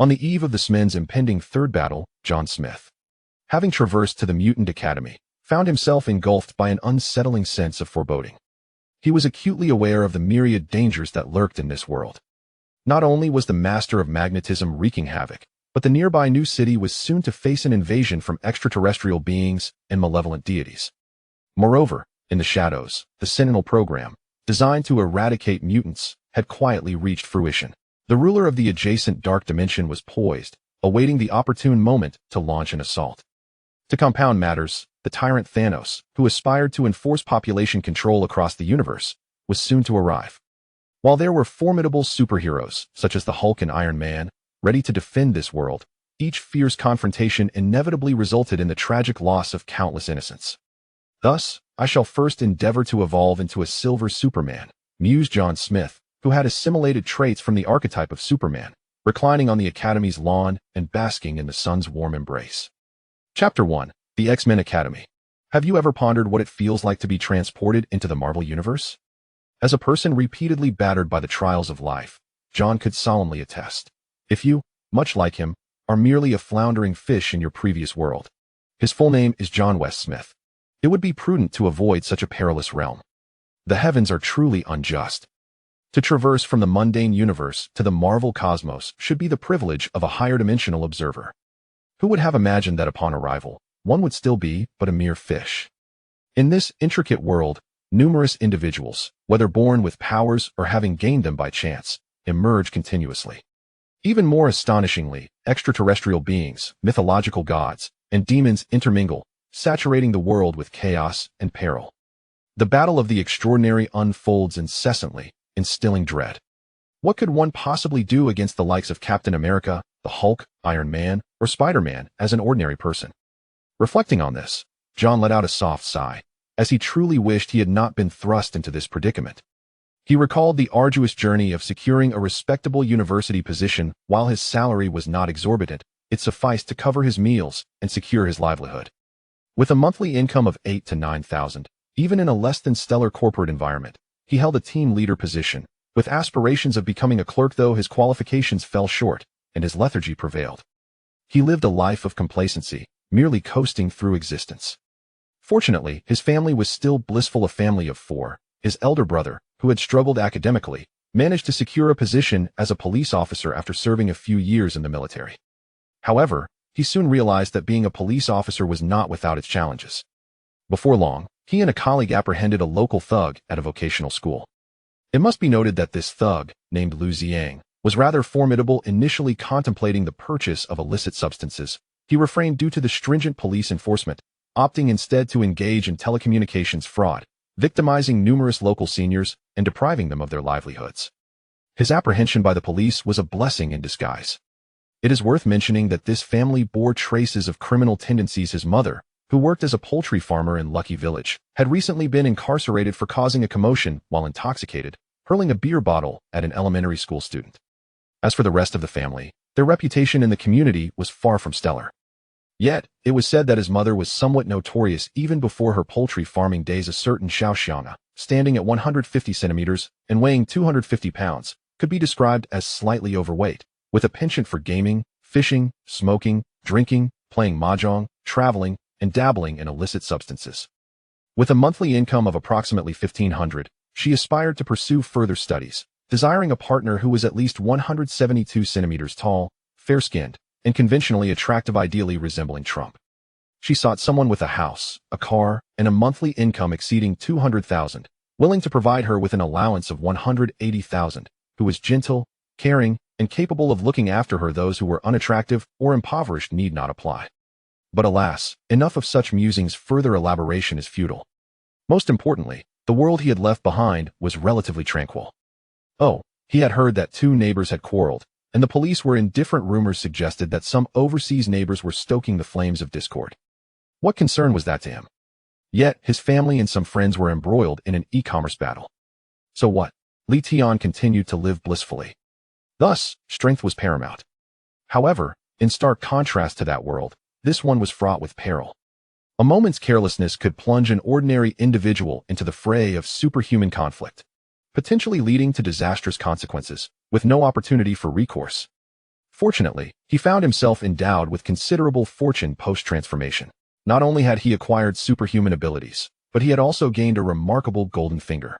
On the eve of this men's impending third battle, John Smith, having traversed to the Mutant Academy, found himself engulfed by an unsettling sense of foreboding. He was acutely aware of the myriad dangers that lurked in this world. Not only was the master of magnetism wreaking havoc, but the nearby new city was soon to face an invasion from extraterrestrial beings and malevolent deities. Moreover, in the shadows, the Sentinel Program, designed to eradicate mutants, had quietly reached fruition. The ruler of the adjacent dark dimension was poised, awaiting the opportune moment to launch an assault. To compound matters, the tyrant Thanos, who aspired to enforce population control across the universe, was soon to arrive. While there were formidable superheroes, such as the Hulk and Iron Man, ready to defend this world, each fierce confrontation inevitably resulted in the tragic loss of countless innocents. Thus, I shall first endeavor to evolve into a silver Superman, mused John Smith, who had assimilated traits from the archetype of Superman, reclining on the Academy's lawn and basking in the sun's warm embrace. Chapter 1. The X-Men Academy. Have you ever pondered what it feels like to be transported into the Marvel Universe? As a person repeatedly battered by the trials of life, John could solemnly attest. If you, much like him, are merely a floundering fish in your previous world. His full name is John West Smith. It would be prudent to avoid such a perilous realm. The heavens are truly unjust. To traverse from the mundane universe to the Marvel cosmos should be the privilege of a higher dimensional observer. Who would have imagined that upon arrival, one would still be but a mere fish? In this intricate world, numerous individuals, whether born with powers or having gained them by chance, emerge continuously. Even more astonishingly, extraterrestrial beings, mythological gods, and demons intermingle, saturating the world with chaos and peril. The battle of the extraordinary unfolds incessantly, instilling dread. What could one possibly do against the likes of Captain America, the Hulk, Iron Man, or Spider-Man as an ordinary person? Reflecting on this, John let out a soft sigh, as he truly wished he had not been thrust into this predicament. He recalled the arduous journey of securing a respectable university position. While his salary was not exorbitant, it sufficed to cover his meals and secure his livelihood. With a monthly income of $8,000 to $9,000, even in a less than stellar corporate environment, he held a team leader position, with aspirations of becoming a clerk, though his qualifications fell short and his lethargy prevailed. He lived a life of complacency, merely coasting through existence. Fortunately, his family was still blissful. A family of four. His elder brother, who had struggled academically, managed to secure a position as a police officer after serving a few years in the military. However, he soon realized that being a police officer was not without its challenges. Before long, he and a colleague apprehended a local thug at a vocational school. It must be noted that this thug, named Lu Ziang, was rather formidable. Initially contemplating the purchase of illicit substances, he refrained due to the stringent police enforcement, opting instead to engage in telecommunications fraud, victimizing numerous local seniors and depriving them of their livelihoods. His apprehension by the police was a blessing in disguise. It is worth mentioning that this family bore traces of criminal tendencies. His mother, who worked as a poultry farmer in Lucky Village, had recently been incarcerated for causing a commotion while intoxicated, hurling a beer bottle at an elementary school student. As for the rest of the family, their reputation in the community was far from stellar. Yet, it was said that his mother was somewhat notorious even before her poultry farming days. A certain Xiao Xiaona, standing at 150 centimeters and weighing 250 pounds, could be described as slightly overweight, with a penchant for gaming, fishing, smoking, drinking, playing mahjong, traveling, and dabbling in illicit substances. With a monthly income of approximately $1,500, she aspired to pursue further studies, desiring a partner who was at least 172 centimeters tall, fair-skinned, and conventionally attractive, ideally resembling Trump. She sought someone with a house, a car, and a monthly income exceeding $200,000, willing to provide her with an allowance of $180,000, who was gentle, caring, and capable of looking after her. Those who were unattractive or impoverished need not apply. But alas, enough of such musings. Further elaboration is futile. Most importantly, the world he had left behind was relatively tranquil. Oh, he had heard that two neighbors had quarreled, and the police were indifferent. Rumors suggested that some overseas neighbors were stoking the flames of discord. What concern was that to him? Yet, his family and some friends were embroiled in an e-commerce battle. So what? Li Tian continued to live blissfully. Thus, strength was paramount. However, in stark contrast to that world, this one was fraught with peril. A moment's carelessness could plunge an ordinary individual into the fray of superhuman conflict, potentially leading to disastrous consequences, with no opportunity for recourse. Fortunately, he found himself endowed with considerable fortune post-transformation. Not only had he acquired superhuman abilities, but he had also gained a remarkable golden finger.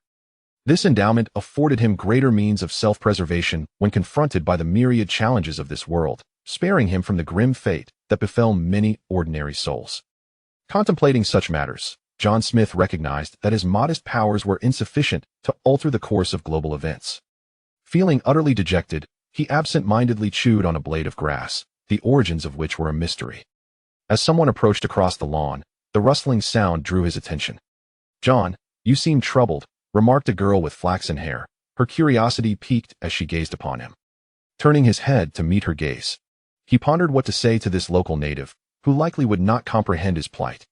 This endowment afforded him greater means of self-preservation when confronted by the myriad challenges of this world, sparing him from the grim fate that befell many ordinary souls. Contemplating such matters, John Smith recognized that his modest powers were insufficient to alter the course of global events. Feeling utterly dejected, he absent-mindedly chewed on a blade of grass, the origins of which were a mystery. As someone approached across the lawn, the rustling sound drew his attention. "John, you seem troubled," remarked a girl with flaxen hair, her curiosity piqued as she gazed upon him. Turning his head to meet her gaze, he pondered what to say to this local native, who likely would not comprehend his plight.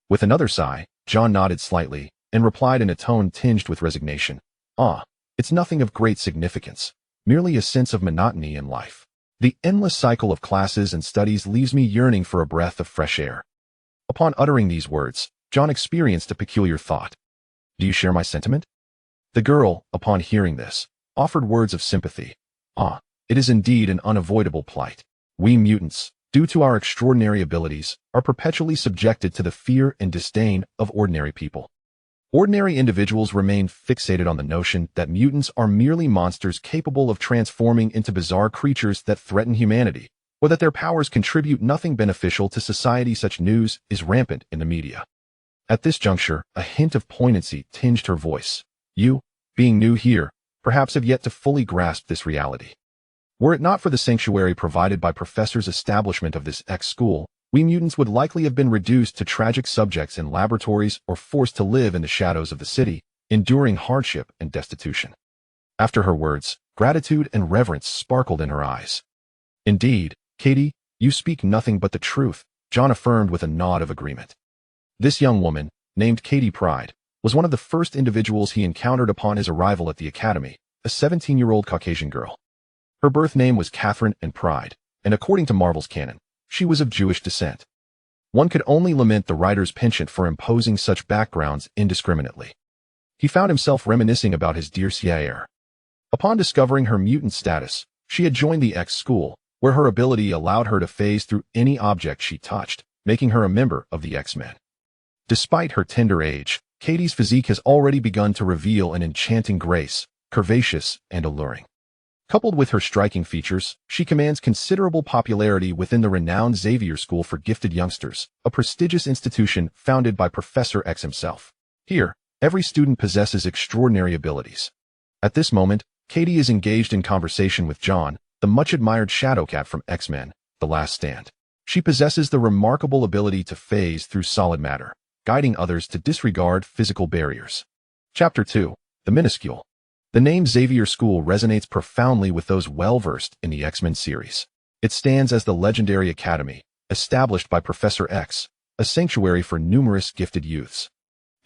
With another sigh, John nodded slightly and replied in a tone tinged with resignation, "It's nothing of great significance, merely a sense of monotony in life. The endless cycle of classes and studies leaves me yearning for a breath of fresh air." Upon uttering these words, John experienced a peculiar thought. "Do you share my sentiment?" The girl, upon hearing this, offered words of sympathy. It is indeed an unavoidable plight. We mutants, due to our extraordinary abilities, are perpetually subjected to the fear and disdain of ordinary people. Ordinary individuals remain fixated on the notion that mutants are merely monsters capable of transforming into bizarre creatures that threaten humanity, or that their powers contribute nothing beneficial to society. Such news is rampant in the media. At this juncture, a hint of poignancy tinged her voice. "You, being new here, perhaps have yet to fully grasp this reality. Were it not for the sanctuary provided by Professor's establishment of this school, we mutants would likely have been reduced to tragic subjects in laboratories or forced to live in the shadows of the city, enduring hardship and destitution." After her words, gratitude and reverence sparkled in her eyes. "Indeed, Katie, you speak nothing but the truth," John affirmed with a nod of agreement. This young woman, named Katie Pride, was one of the first individuals he encountered upon his arrival at the academy, a 17-year-old Caucasian girl. Her birth name was Catherine and Pride, and according to Marvel's canon, she was of Jewish descent. One could only lament the writer's penchant for imposing such backgrounds indiscriminately. He found himself reminiscing about his dear Sierra. Upon discovering her mutant status, she had joined the X-School, where her ability allowed her to phase through any object she touched, making her a member of the X-Men. Despite her tender age, Katie's physique has already begun to reveal an enchanting grace, curvaceous and alluring. Coupled with her striking features, she commands considerable popularity within the renowned Xavier School for Gifted Youngsters, a prestigious institution founded by Professor X himself. Here, every student possesses extraordinary abilities. At this moment, Katie is engaged in conversation with John, the much-admired Shadowcat from X-Men, The Last Stand. She possesses the remarkable ability to phase through solid matter, guiding others to disregard physical barriers. Chapter 2. The Minuscule. The name Xavier School resonates profoundly with those well-versed in the X-Men series. It stands as the legendary academy, established by Professor X, a sanctuary for numerous gifted youths.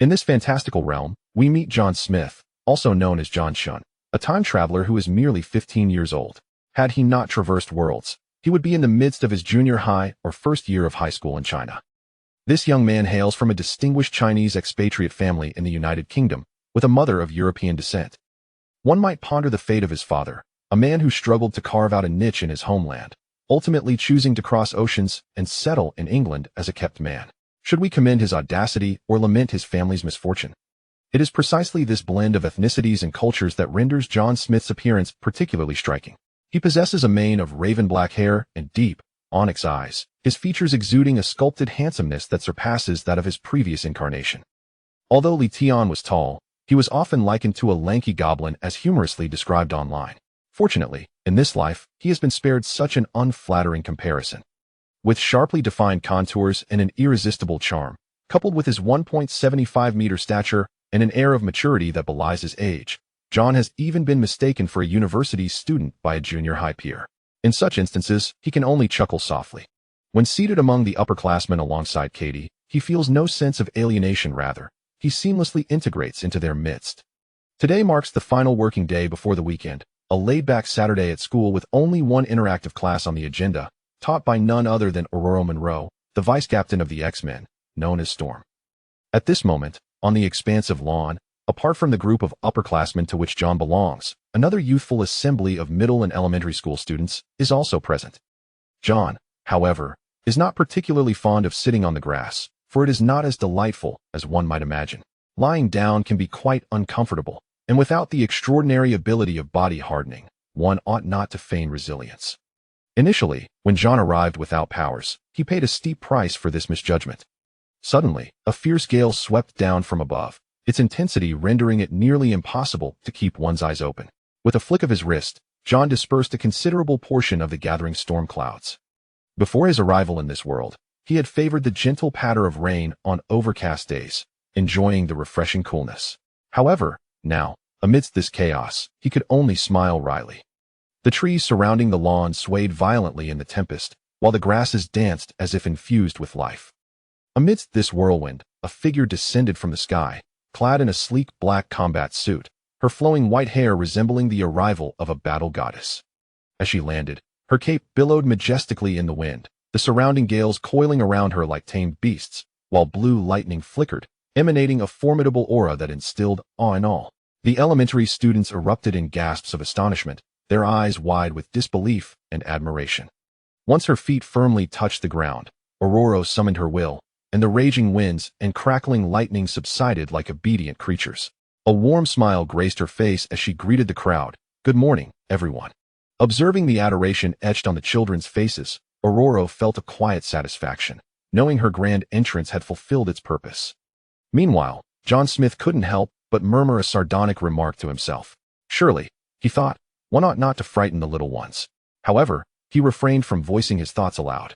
In this fantastical realm, we meet John Smith, also known as John Shun, a time traveler who is merely 15 years old. Had he not traversed worlds, he would be in the midst of his junior high or first year of high school in China. This young man hails from a distinguished Chinese expatriate family in the United Kingdom, with a mother of European descent. One might ponder the fate of his father, a man who struggled to carve out a niche in his homeland, ultimately choosing to cross oceans and settle in England as a kept man. Should we commend his audacity or lament his family's misfortune? It is precisely this blend of ethnicities and cultures that renders John Smith's appearance particularly striking. He possesses a mane of raven black hair and deep, onyx eyes, his features exuding a sculpted handsomeness that surpasses that of his previous incarnation. Although Li Tian was tall, he was often likened to a lanky goblin as humorously described online. Fortunately, in this life, he has been spared such an unflattering comparison. With sharply defined contours and an irresistible charm, coupled with his 1.75-meter stature and an air of maturity that belies his age, John has even been mistaken for a university student by a junior high peer. In such instances, he can only chuckle softly. When seated among the upperclassmen alongside Katie, he feels no sense of alienation. Rather, he seamlessly integrates into their midst. Today marks the final working day before the weekend, a laid-back Saturday at school with only one interactive class on the agenda, taught by none other than Aurora Monroe, the vice captain of the X-Men, known as Storm. At this moment, on the expansive lawn, Apart from the group of upperclassmen to which John belongs, another youthful assembly of middle and elementary school students is also present. John, however, is not particularly fond of sitting on the grass, for it is not as delightful as one might imagine. Lying down can be quite uncomfortable, and without the extraordinary ability of body hardening, one ought not to feign resilience. Initially, when John arrived without powers, he paid a steep price for this misjudgment. Suddenly, a fierce gale swept down from above, its intensity rendering it nearly impossible to keep one's eyes open. With a flick of his wrist, John dispersed a considerable portion of the gathering storm clouds. Before his arrival in this world, he had favored the gentle patter of rain on overcast days, enjoying the refreshing coolness. However, now, amidst this chaos, he could only smile wryly. The trees surrounding the lawn swayed violently in the tempest, while the grasses danced as if infused with life. Amidst this whirlwind, a figure descended from the sky, clad in a sleek black combat suit, her flowing white hair resembling the arrival of a battle goddess. As she landed, her cape billowed majestically in the wind, the surrounding gales coiling around her like tamed beasts, while blue lightning flickered, emanating a formidable aura that instilled awe in all. The elementary students erupted in gasps of astonishment, their eyes wide with disbelief and admiration. Once her feet firmly touched the ground, Aurora summoned her will, and the raging winds and crackling lightning subsided like obedient creatures. A warm smile graced her face as she greeted the crowd. "Good morning, everyone." Observing the adoration etched on the children's faces, Aurora felt a quiet satisfaction, knowing her grand entrance had fulfilled its purpose. Meanwhile, John Smith couldn't help but murmur a sardonic remark to himself. Surely, he thought, one ought not to frighten the little ones. However, he refrained from voicing his thoughts aloud.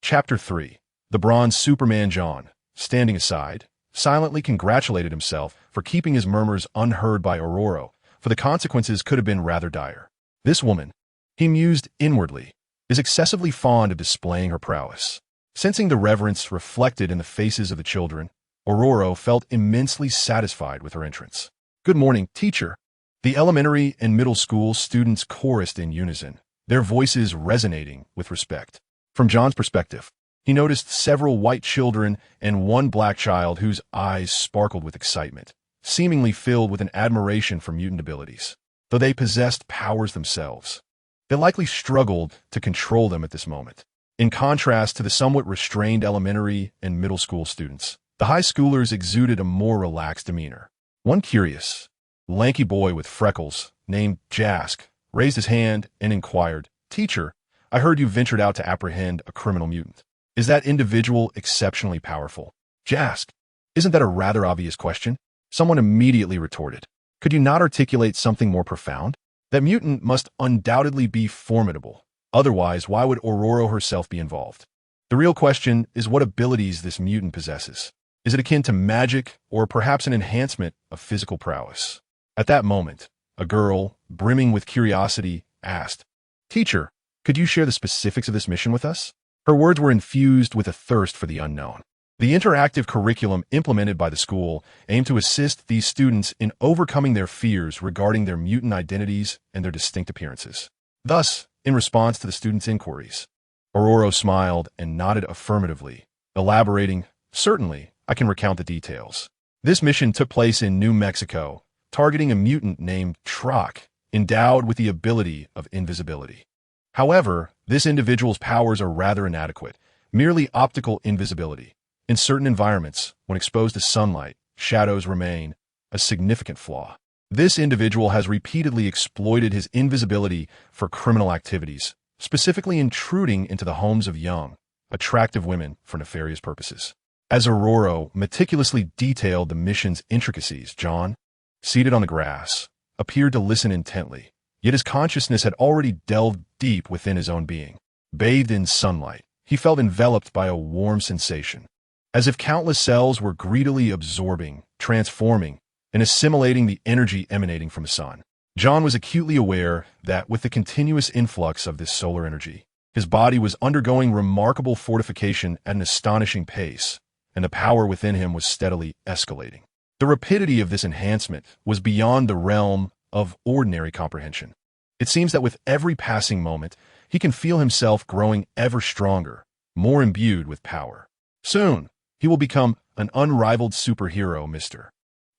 Chapter 3. The bronze Superman John, standing aside, silently congratulated himself for keeping his murmurs unheard by Aurora, for the consequences could have been rather dire. This woman, he mused inwardly, is excessively fond of displaying her prowess. Sensing the reverence reflected in the faces of the children, Aurora felt immensely satisfied with her entrance. "Good morning, teacher." The elementary and middle school students chorused in unison, their voices resonating with respect. From John's perspective, he noticed several white children and one black child whose eyes sparkled with excitement, seemingly filled with an admiration for mutant abilities. Though they possessed powers themselves, they likely struggled to control them at this moment. In contrast to the somewhat restrained elementary and middle school students, the high schoolers exuded a more relaxed demeanor. One curious, lanky boy with freckles, named Jask, raised his hand and inquired, "Teacher, I heard you ventured out to apprehend a criminal mutant. Is that individual exceptionally powerful?" "Jask, isn't that a rather obvious question?" Someone immediately retorted. "Could you not articulate something more profound? That mutant must undoubtedly be formidable. Otherwise, why would Aurora herself be involved? The real question is what abilities this mutant possesses. Is it akin to magic or perhaps an enhancement of physical prowess?" At that moment, a girl, brimming with curiosity, asked, "Teacher, could you share the specifics of this mission with us?" Her words were infused with a thirst for the unknown. The interactive curriculum implemented by the school aimed to assist these students in overcoming their fears regarding their mutant identities and their distinct appearances. Thus, in response to the students' inquiries, Aurora smiled and nodded affirmatively, elaborating, "Certainly, I can recount the details. This mission took place in New Mexico, targeting a mutant named Troc, endowed with the ability of invisibility. However, this individual's powers are rather inadequate, merely optical invisibility. In certain environments, when exposed to sunlight, shadows remain a significant flaw. This individual has repeatedly exploited his invisibility for criminal activities, specifically intruding into the homes of young, attractive women for nefarious purposes." As Aurora meticulously detailed the mission's intricacies, John, seated on the grass, appeared to listen intently, yet his consciousness had already delved deep within his own being. Bathed in sunlight, he felt enveloped by a warm sensation, as if countless cells were greedily absorbing, transforming, and assimilating the energy emanating from the sun. John was acutely aware that with the continuous influx of this solar energy, his body was undergoing remarkable fortification at an astonishing pace, and the power within him was steadily escalating. The rapidity of this enhancement was beyond the realm of ordinary comprehension. It seems that with every passing moment, he can feel himself growing ever stronger, more imbued with power. Soon, he will become an unrivaled superhero, Mr.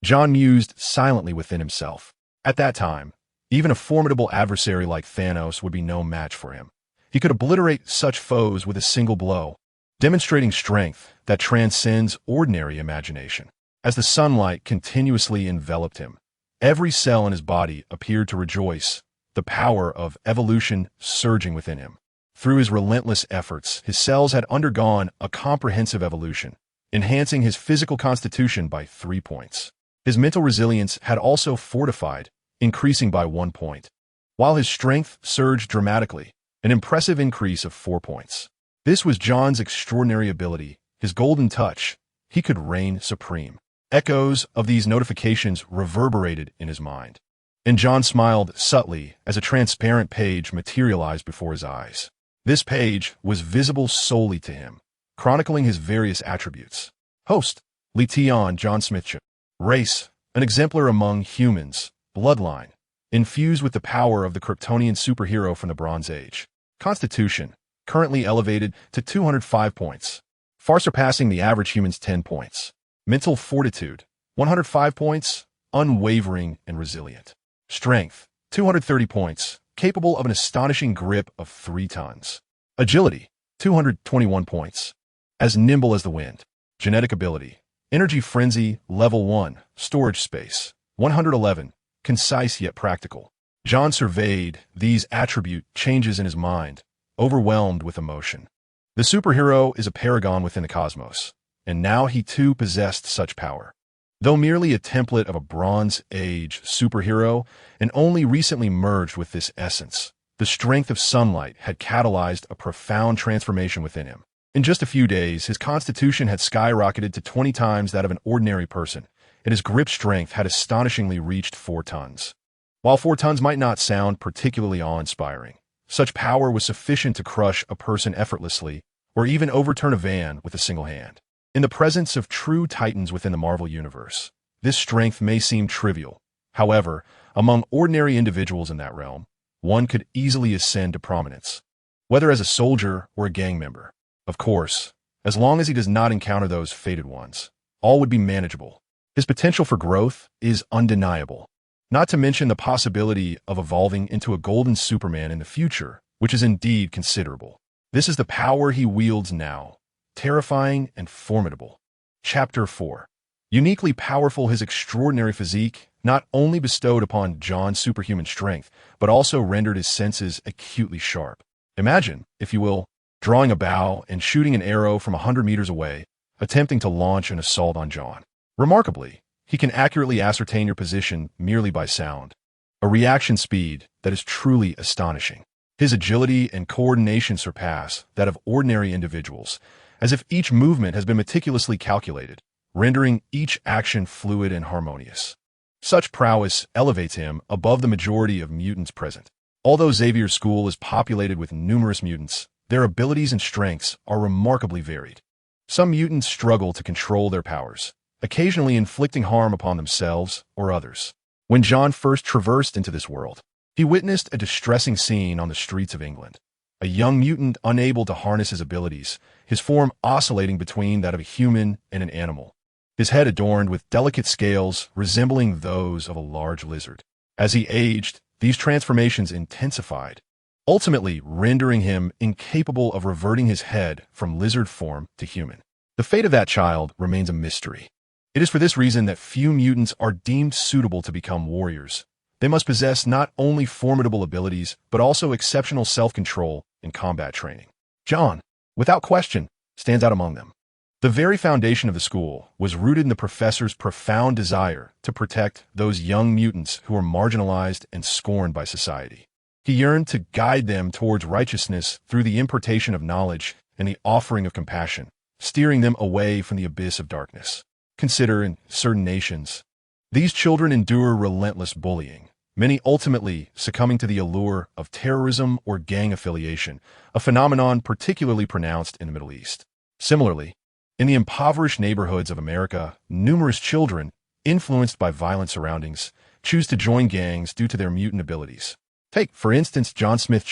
John mused silently within himself. At that time, even a formidable adversary like Thanos would be no match for him. He could obliterate such foes with a single blow, demonstrating strength that transcends ordinary imagination. As the sunlight continuously enveloped him, every cell in his body appeared to rejoice, the power of evolution surging within him. Through his relentless efforts, his cells had undergone a comprehensive evolution, enhancing his physical constitution by 3 points. His mental resilience had also fortified, increasing by 1 point, while his strength surged dramatically, an impressive increase of 4 points. This was John's extraordinary ability, his golden touch. He could reign supreme. Echoes of these notifications reverberated in his mind, and John smiled subtly as a transparent page materialized before his eyes. This page was visible solely to him, chronicling his various attributes. Host, Letion John Smith. Race, an exemplar among humans. Bloodline, infused with the power of the Kryptonian superhero from the Bronze Age. Constitution, currently elevated to 205 points, far surpassing the average human's 10 points. Mental fortitude, 105 points, unwavering and resilient. Strength, 230 points, capable of an astonishing grip of 3 tons. Agility, 221 points, as nimble as the wind. Genetic ability, energy frenzy, level 1, storage space, 111, concise yet practical. John surveyed these attribute changes in his mind, overwhelmed with emotion. The superhero is a paragon within the cosmos, and now he too possessed such power. Though merely a template of a Bronze Age superhero and only recently merged with this essence, the strength of sunlight had catalyzed a profound transformation within him. In just a few days, his constitution had skyrocketed to 20 times that of an ordinary person, and his grip strength had astonishingly reached 4 tons. While 4 tons might not sound particularly awe-inspiring, such power was sufficient to crush a person effortlessly or even overturn a van with a single hand. In the presence of true titans within the Marvel Universe, this strength may seem trivial. However, among ordinary individuals in that realm, one could easily ascend to prominence, whether as a soldier or a gang member. Of course, as long as he does not encounter those fated ones, all would be manageable. His potential for growth is undeniable, not to mention the possibility of evolving into a golden Superman in the future, which is indeed considerable. This is the power he wields now, terrifying and formidable. Chapter 4. Uniquely powerful, his extraordinary physique not only bestowed upon John's superhuman strength, but also rendered his senses acutely sharp. Imagine, if you will, drawing a bow and shooting an arrow from 100 meters away, attempting to launch an assault on John. Remarkably, he can accurately ascertain your position merely by sound, a reaction speed that is truly astonishing. His agility and coordination surpass that of ordinary individuals, as if each movement has been meticulously calculated, rendering each action fluid and harmonious. Such prowess elevates him above the majority of mutants present. Although Xavier's school is populated with numerous mutants, their abilities and strengths are remarkably varied. Some mutants struggle to control their powers, occasionally inflicting harm upon themselves or others. When John first traversed into this world, he witnessed a distressing scene on the streets of England. A young mutant unable to harness his abilities, his form oscillating between that of a human and an animal, his head adorned with delicate scales resembling those of a large lizard. As he aged, these transformations intensified, ultimately rendering him incapable of reverting his head from lizard form to human. The fate of that child remains a mystery. It is for this reason that few mutants are deemed suitable to become warriors. They must possess not only formidable abilities, but also exceptional self-control and combat training. John, without question, stands out among them. The very foundation of the school was rooted in the professor's profound desire to protect those young mutants who were marginalized and scorned by society. He yearned to guide them towards righteousness through the impartation of knowledge and the offering of compassion, steering them away from the abyss of darkness. Consider, in certain nations, these children endure relentless bullying, many ultimately succumbing to the allure of terrorism or gang affiliation, a phenomenon particularly pronounced in the Middle East. Similarly, in the impoverished neighborhoods of America, numerous children, influenced by violent surroundings, choose to join gangs due to their mutant abilities. Take, for instance, John Smith,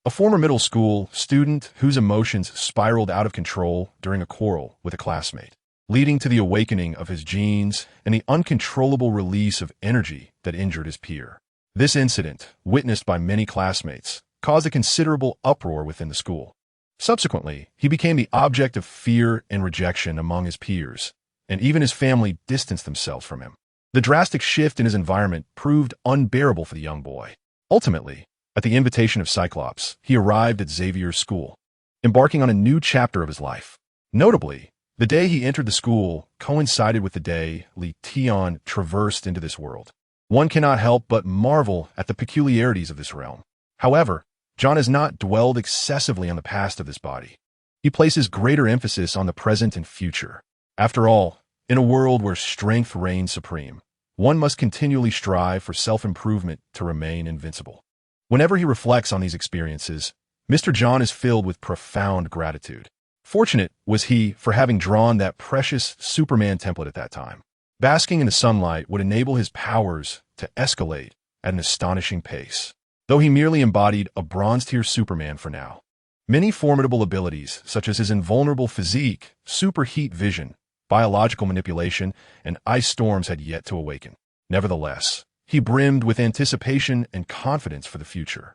a former middle school student whose emotions spiraled out of control during a quarrel with a classmate. leading to the awakening of his genes and the uncontrollable release of energy that injured his peer. This incident, witnessed by many classmates, caused a considerable uproar within the school. Subsequently, he became the object of fear and rejection among his peers, and even his family distanced themselves from him. The drastic shift in his environment proved unbearable for the young boy. Ultimately, at the invitation of Cyclops, he arrived at Xavier's school, embarking on a new chapter of his life. Notably, the day he entered the school coincided with the day Letion traversed into this world. One cannot help but marvel at the peculiarities of this realm. However, John has not dwelled excessively on the past of this body. He places greater emphasis on the present and future. After all, in a world where strength reigns supreme, one must continually strive for self-improvement to remain invincible. Whenever he reflects on these experiences, Mr. John is filled with profound gratitude. Fortunate was he for having drawn that precious Superman template at that time. Basking in the sunlight would enable his powers to escalate at an astonishing pace, though he merely embodied a bronze-tier Superman for now. Many formidable abilities, such as his invulnerable physique, superheat vision, biological manipulation, and ice storms had yet to awaken. Nevertheless, he brimmed with anticipation and confidence for the future.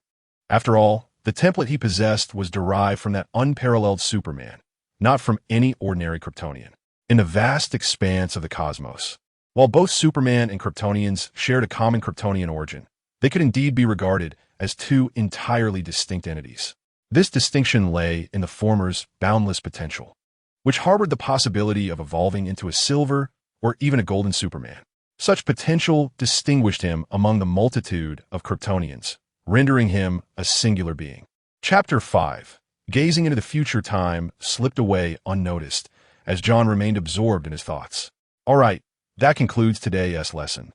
After all, the template he possessed was derived from that unparalleled Superman, not from any ordinary Kryptonian. In the vast expanse of the cosmos, while both Superman and Kryptonians shared a common Kryptonian origin, they could indeed be regarded as two entirely distinct entities. This distinction lay in the former's boundless potential, which harbored the possibility of evolving into a silver or even a golden Superman. Such potential distinguished him among the multitude of Kryptonians, rendering him a singular being. Chapter 5. Gazing into the future time slipped away unnoticed as John remained absorbed in his thoughts. All right, that concludes today's lesson.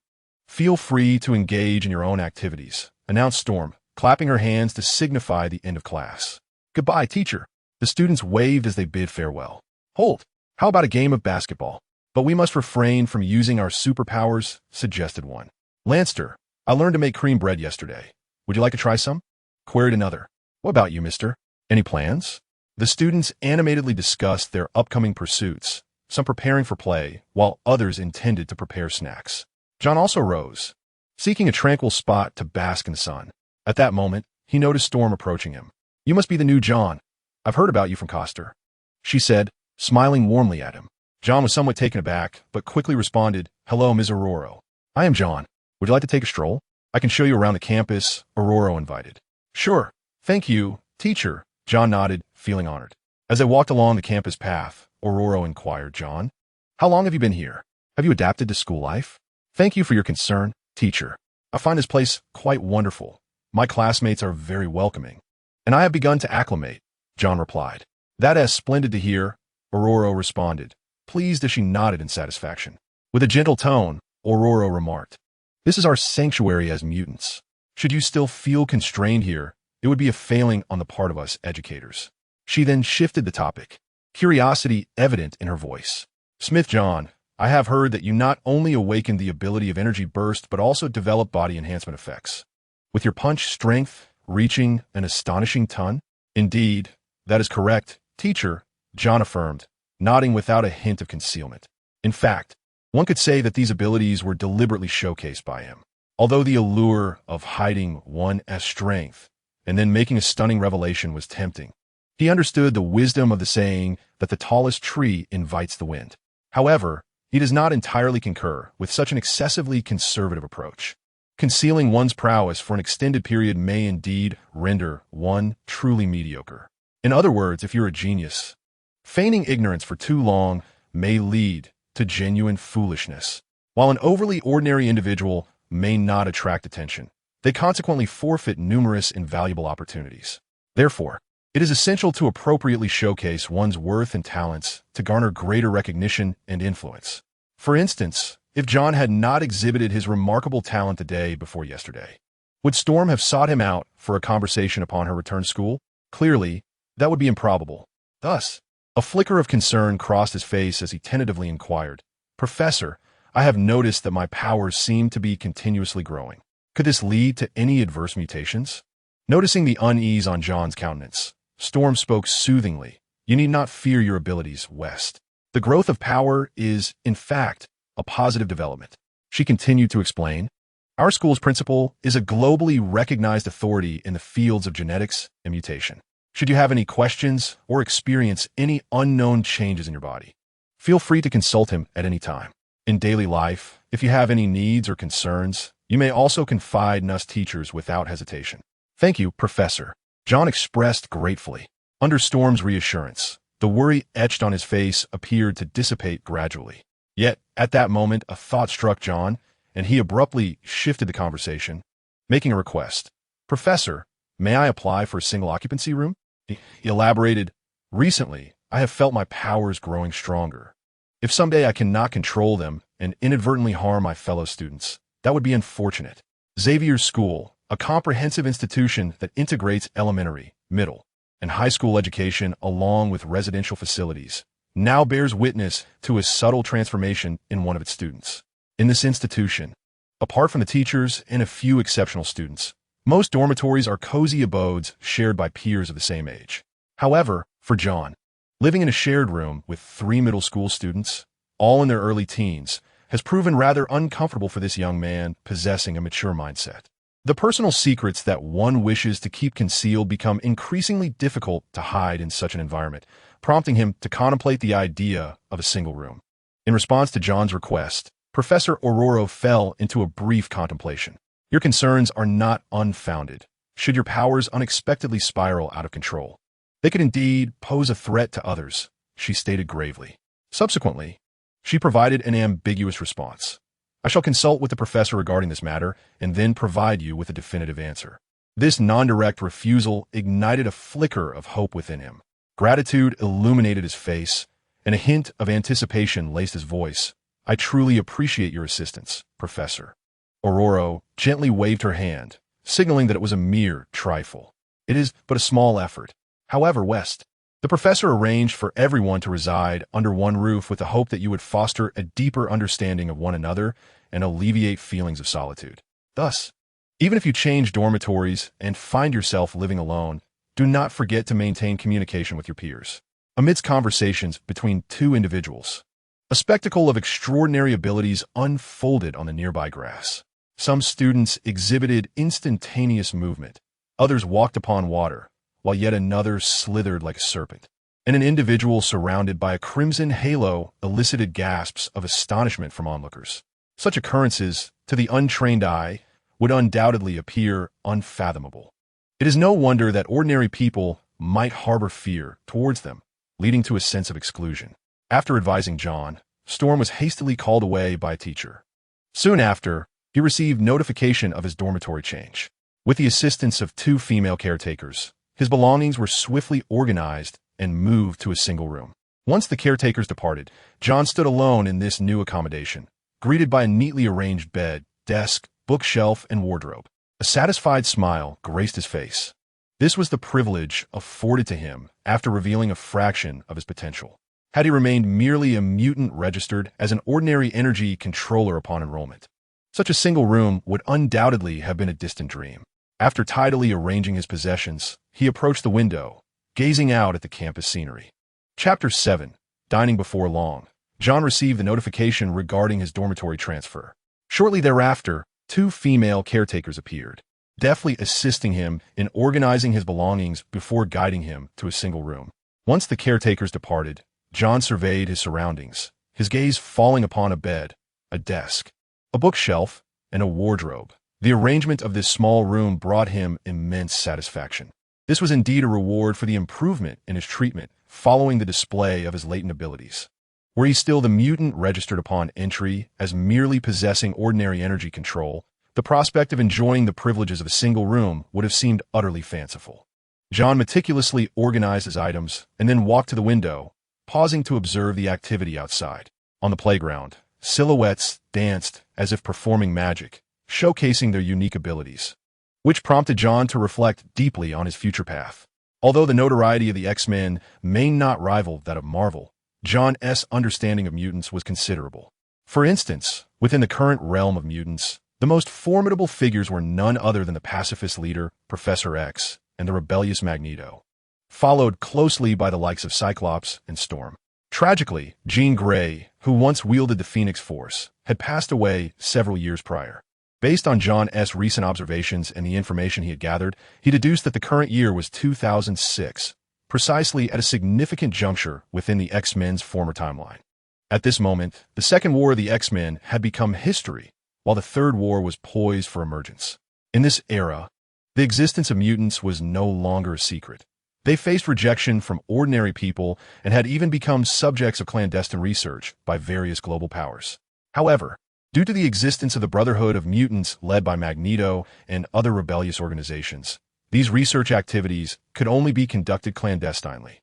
Feel free to engage in your own activities, announced Storm, clapping her hands to signify the end of class. Goodbye, teacher. The students waved as they bid farewell. Hold, how about a game of basketball? But we must refrain from using our superpowers, suggested one. Lanster, I learned to make cream bread yesterday. Would you like to try some? Queried another. What about you, mister? Any plans? The students animatedly discussed their upcoming pursuits, some preparing for play, while others intended to prepare snacks. John also rose, seeking a tranquil spot to bask in the sun. At that moment, he noticed Storm approaching him. You must be the new John. I've heard about you from Coster, she said, smiling warmly at him. John was somewhat taken aback, but quickly responded, Hello, Ms. Aurora. I am John. Would you like to take a stroll? I can show you around the campus, Aurora invited. Sure. Thank you, teacher. John nodded, feeling honored. As they walked along the campus path, Aurora inquired, John, how long have you been here? Have you adapted to school life? Thank you for your concern, teacher. I find this place quite wonderful. My classmates are very welcoming, and I have begun to acclimate, John replied. That is splendid to hear, Aurora responded, pleased as she nodded in satisfaction. With a gentle tone, Aurora remarked, This is our sanctuary as mutants. Should you still feel constrained here, it would be a failing on the part of us educators. She then shifted the topic, curiosity evident in her voice. Smith John, I have heard that you not only awakened the ability of energy burst, but also developed body enhancement effects. With your punch strength reaching an astonishing ton? Indeed, that is correct, teacher, John affirmed, nodding without a hint of concealment. In fact, one could say that these abilities were deliberately showcased by him. Although the allure of hiding one's strength and then making a stunning revelation was tempting, he understood the wisdom of the saying that the tallest tree invites the wind. However, he does not entirely concur with such an excessively conservative approach. Concealing one's prowess for an extended period may indeed render one truly mediocre. In other words, if you're a genius, feigning ignorance for too long may lead to genuine foolishness. While an overly ordinary individual may not attract attention, they consequently forfeit numerous invaluable opportunities. Therefore, it is essential to appropriately showcase one's worth and talents to garner greater recognition and influence. For instance, if John had not exhibited his remarkable talent the day before yesterday, would Storm have sought him out for a conversation upon her return to school? Clearly, that would be improbable. Thus, a flicker of concern crossed his face as he tentatively inquired, Professor, I have noticed that my powers seem to be continuously growing. Could this lead to any adverse mutations? Noticing the unease on John's countenance, Storm spoke soothingly. You need not fear your abilities, West. The growth of power is, in fact, a positive development. She continued to explain, our school's principal is a globally recognized authority in the fields of genetics and mutation. Should you have any questions or experience any unknown changes in your body, feel free to consult him at any time. In daily life, if you have any needs or concerns, you may also confide in us teachers without hesitation. Thank you, Professor. John expressed gratefully. Under Storm's reassurance, the worry etched on his face appeared to dissipate gradually. Yet, at that moment, a thought struck John, and he abruptly shifted the conversation, making a request. Professor, may I apply for a single occupancy room? He elaborated, recently, I have felt my powers growing stronger. If someday I cannot control them and inadvertently harm my fellow students, that would be unfortunate. Xavier's School, a comprehensive institution that integrates elementary, middle, and high school education along with residential facilities, now bears witness to a subtle transformation in one of its students. In this institution, apart from the teachers and a few exceptional students, most dormitories are cozy abodes shared by peers of the same age. However, for John, living in a shared room with 3 middle school students, all in their early teens, has proven rather uncomfortable for this young man possessing a mature mindset. The personal secrets that one wishes to keep concealed become increasingly difficult to hide in such an environment, prompting him to contemplate the idea of a single room. In response to John's request, Professor Aurora fell into a brief contemplation. Your concerns are not unfounded. Should your powers unexpectedly spiral out of control, they could indeed pose a threat to others, she stated gravely. Subsequently, she provided an ambiguous response. I shall consult with the professor regarding this matter and then provide you with a definitive answer. This non-direct refusal ignited a flicker of hope within him. Gratitude illuminated his face, and a hint of anticipation laced his voice. I truly appreciate your assistance, Professor. Aurora gently waved her hand, signaling that it was a mere trifle. It is but a small effort. However, the professor arranged for everyone to reside under one roof with the hope that you would foster a deeper understanding of one another and alleviate feelings of solitude. Thus, even if you change dormitories and find yourself living alone, do not forget to maintain communication with your peers. Amidst conversations between 2 individuals, a spectacle of extraordinary abilities unfolded on the nearby grass. Some students exhibited instantaneous movement, others walked upon water, while yet another slithered like a serpent, and an individual surrounded by a crimson halo elicited gasps of astonishment from onlookers. Such occurrences, to the untrained eye, would undoubtedly appear unfathomable. It is no wonder that ordinary people might harbor fear towards them, leading to a sense of exclusion. After advising John, Storm was hastily called away by a teacher. Soon after, he received notification of his dormitory change. With the assistance of 2 female caretakers, his belongings were swiftly organized and moved to a single room. Once the caretakers departed, John stood alone in this new accommodation, greeted by a neatly arranged bed, desk, bookshelf, and wardrobe. A satisfied smile graced his face. This was the privilege afforded to him after revealing a fraction of his potential. Had he remained merely a mutant registered as an ordinary energy controller upon enrollment, such a single room would undoubtedly have been a distant dream. After tidily arranging his possessions, he approached the window, gazing out at the campus scenery. Chapter 7. Dining before long. John received the notification regarding his dormitory transfer. Shortly thereafter, 2 female caretakers appeared, deftly assisting him in organizing his belongings before guiding him to a single room. Once the caretakers departed, John surveyed his surroundings, his gaze falling upon a bed, a desk, a bookshelf, and a wardrobe. The arrangement of this small room brought him immense satisfaction. This was indeed a reward for the improvement in his treatment following the display of his latent abilities. Were he still the mutant registered upon entry as merely possessing ordinary energy control, the prospect of enjoying the privileges of a single room would have seemed utterly fanciful. John meticulously organized his items and then walked to the window, pausing to observe the activity outside. On the playground, silhouettes danced as if performing magic, showcasing their unique abilities, which prompted John to reflect deeply on his future path. Although the notoriety of the X-Men may not rival that of Marvel, John's understanding of mutants was considerable. For instance, within the current realm of mutants, the most formidable figures were none other than the pacifist leader, Professor X, and the rebellious Magneto, followed closely by the likes of Cyclops and Storm. Tragically, Jean Grey, who once wielded the Phoenix Force, had passed away several years prior. Based on John's recent observations and the information he had gathered, he deduced that the current year was 2006, precisely at a significant juncture within the X-Men's former timeline. At this moment, the Second War of the X-Men had become history, while the Third War was poised for emergence. In this era, the existence of mutants was no longer a secret. They faced rejection from ordinary people and had even become subjects of clandestine research by various global powers. However, due to the existence of the Brotherhood of Mutants led by Magneto and other rebellious organizations, these research activities could only be conducted clandestinely.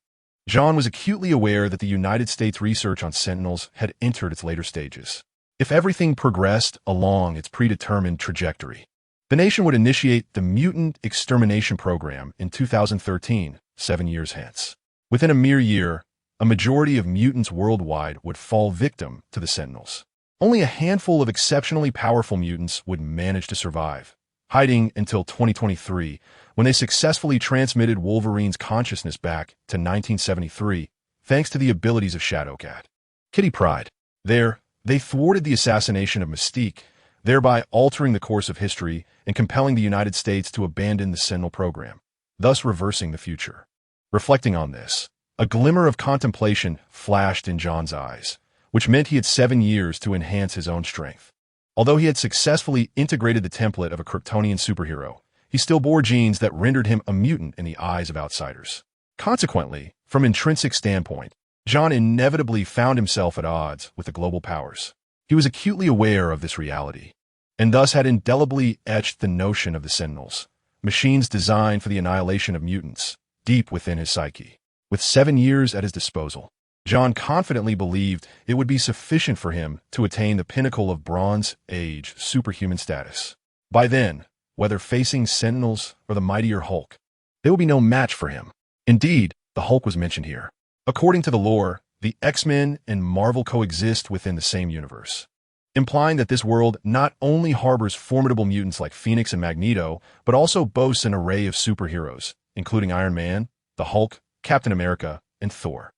John was acutely aware that the United States research on Sentinels had entered its later stages. If everything progressed along its predetermined trajectory, the nation would initiate the Mutant Extermination Program in 2013, 7 years hence. Within a mere year, a majority of mutants worldwide would fall victim to the Sentinels. Only a handful of exceptionally powerful mutants would manage to survive, hiding until 2023, when they successfully transmitted Wolverine's consciousness back to 1973, thanks to the abilities of Shadowcat. Kitty Pryde. There, they thwarted the assassination of Mystique, thereby altering the course of history and compelling the United States to abandon the Sentinel Program, thus reversing the future. Reflecting on this, a glimmer of contemplation flashed in John's eyes, which meant he had 7 years to enhance his own strength. Although he had successfully integrated the template of a Kryptonian superhero, he still bore genes that rendered him a mutant in the eyes of outsiders. Consequently, from intrinsic standpoint, John inevitably found himself at odds with the global powers. He was acutely aware of this reality, and thus had indelibly etched the notion of the Sentinels, machines designed for the annihilation of mutants, deep within his psyche. With 7 years at his disposal, John confidently believed it would be sufficient for him to attain the pinnacle of Bronze Age superhuman status. By then, whether facing Sentinels or the mightier Hulk, there would be no match for him. Indeed, the Hulk was mentioned here. According to the lore, the X-Men and Marvel coexist within the same universe, implying that this world not only harbors formidable mutants like Phoenix and Magneto, but also boasts an array of superheroes, including Iron Man, the Hulk, Captain America, and Thor.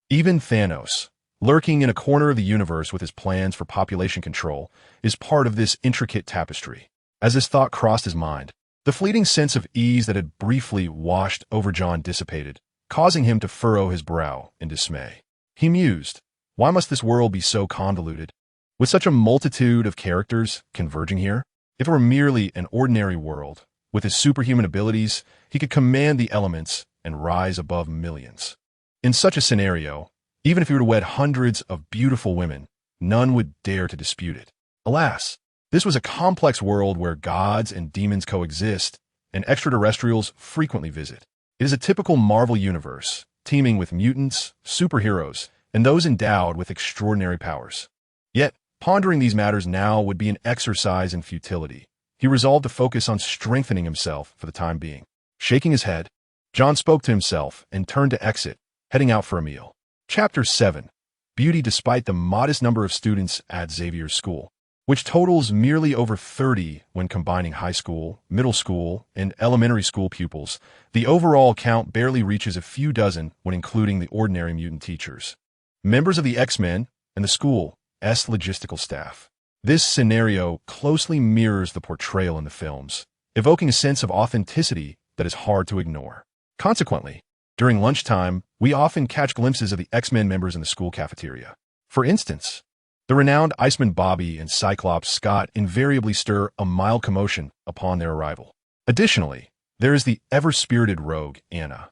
Even Thanos, lurking in a corner of the universe with his plans for population control, is part of this intricate tapestry. As this thought crossed his mind, the fleeting sense of ease that had briefly washed over John dissipated, causing him to furrow his brow in dismay. He mused, why must this world be so convoluted, with such a multitude of characters converging here? If it were merely an ordinary world, with his superhuman abilities, he could command the elements and rise above millions. In such a scenario, even if he were to wed hundreds of beautiful women, none would dare to dispute it. Alas, this was a complex world where gods and demons coexist, and extraterrestrials frequently visit. It is a typical Marvel universe, teeming with mutants, superheroes, and those endowed with extraordinary powers. Yet, pondering these matters now would be an exercise in futility. He resolved to focus on strengthening himself for the time being. Shaking his head, John spoke to himself and turned to exit, heading out for a meal. Chapter 7. Beauty despite the modest number of students at Xavier's school, which totals merely over 30 when combining high school, middle school, and elementary school pupils. The overall count barely reaches a few dozen when including the ordinary mutant teachers, members of the X-Men, and the school's logistical staff. This scenario closely mirrors the portrayal in the films, evoking a sense of authenticity that is hard to ignore. Consequently, during lunchtime, we often catch glimpses of the X-Men members in the school cafeteria. For instance, the renowned Iceman Bobby and Cyclops Scott invariably stir a mild commotion upon their arrival. Additionally, there is the ever-spirited rogue Anna,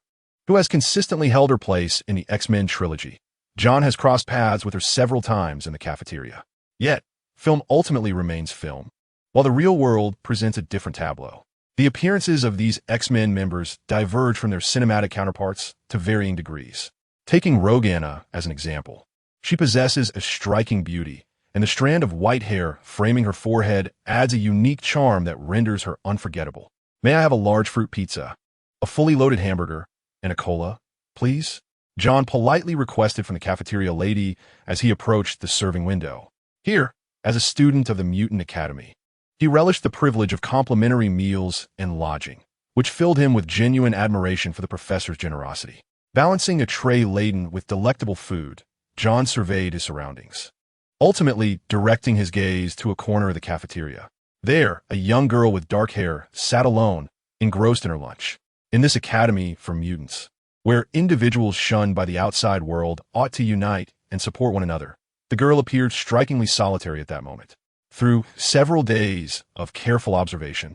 who has consistently held her place in the X-Men trilogy. John has crossed paths with her several times in the cafeteria. Yet, film ultimately remains film, while the real world presents a different tableau. The appearances of these X-Men members diverge from their cinematic counterparts to varying degrees. Taking Rogue Anna as an example, she possesses a striking beauty, and the strand of white hair framing her forehead adds a unique charm that renders her unforgettable. May I have a large fruit pizza, a fully loaded hamburger, and a cola, please? John politely requested from the cafeteria lady as he approached the serving window. Here, as a student of the Mutant Academy, he relished the privilege of complimentary meals and lodging, which filled him with genuine admiration for the professor's generosity. Balancing a tray laden with delectable food, John surveyed his surroundings, ultimately directing his gaze to a corner of the cafeteria. There, a young girl with dark hair sat alone, engrossed in her lunch. In this academy for mutants, where individuals shunned by the outside world ought to unite and support one another, the girl appeared strikingly solitary at that moment. Through several days of careful observation,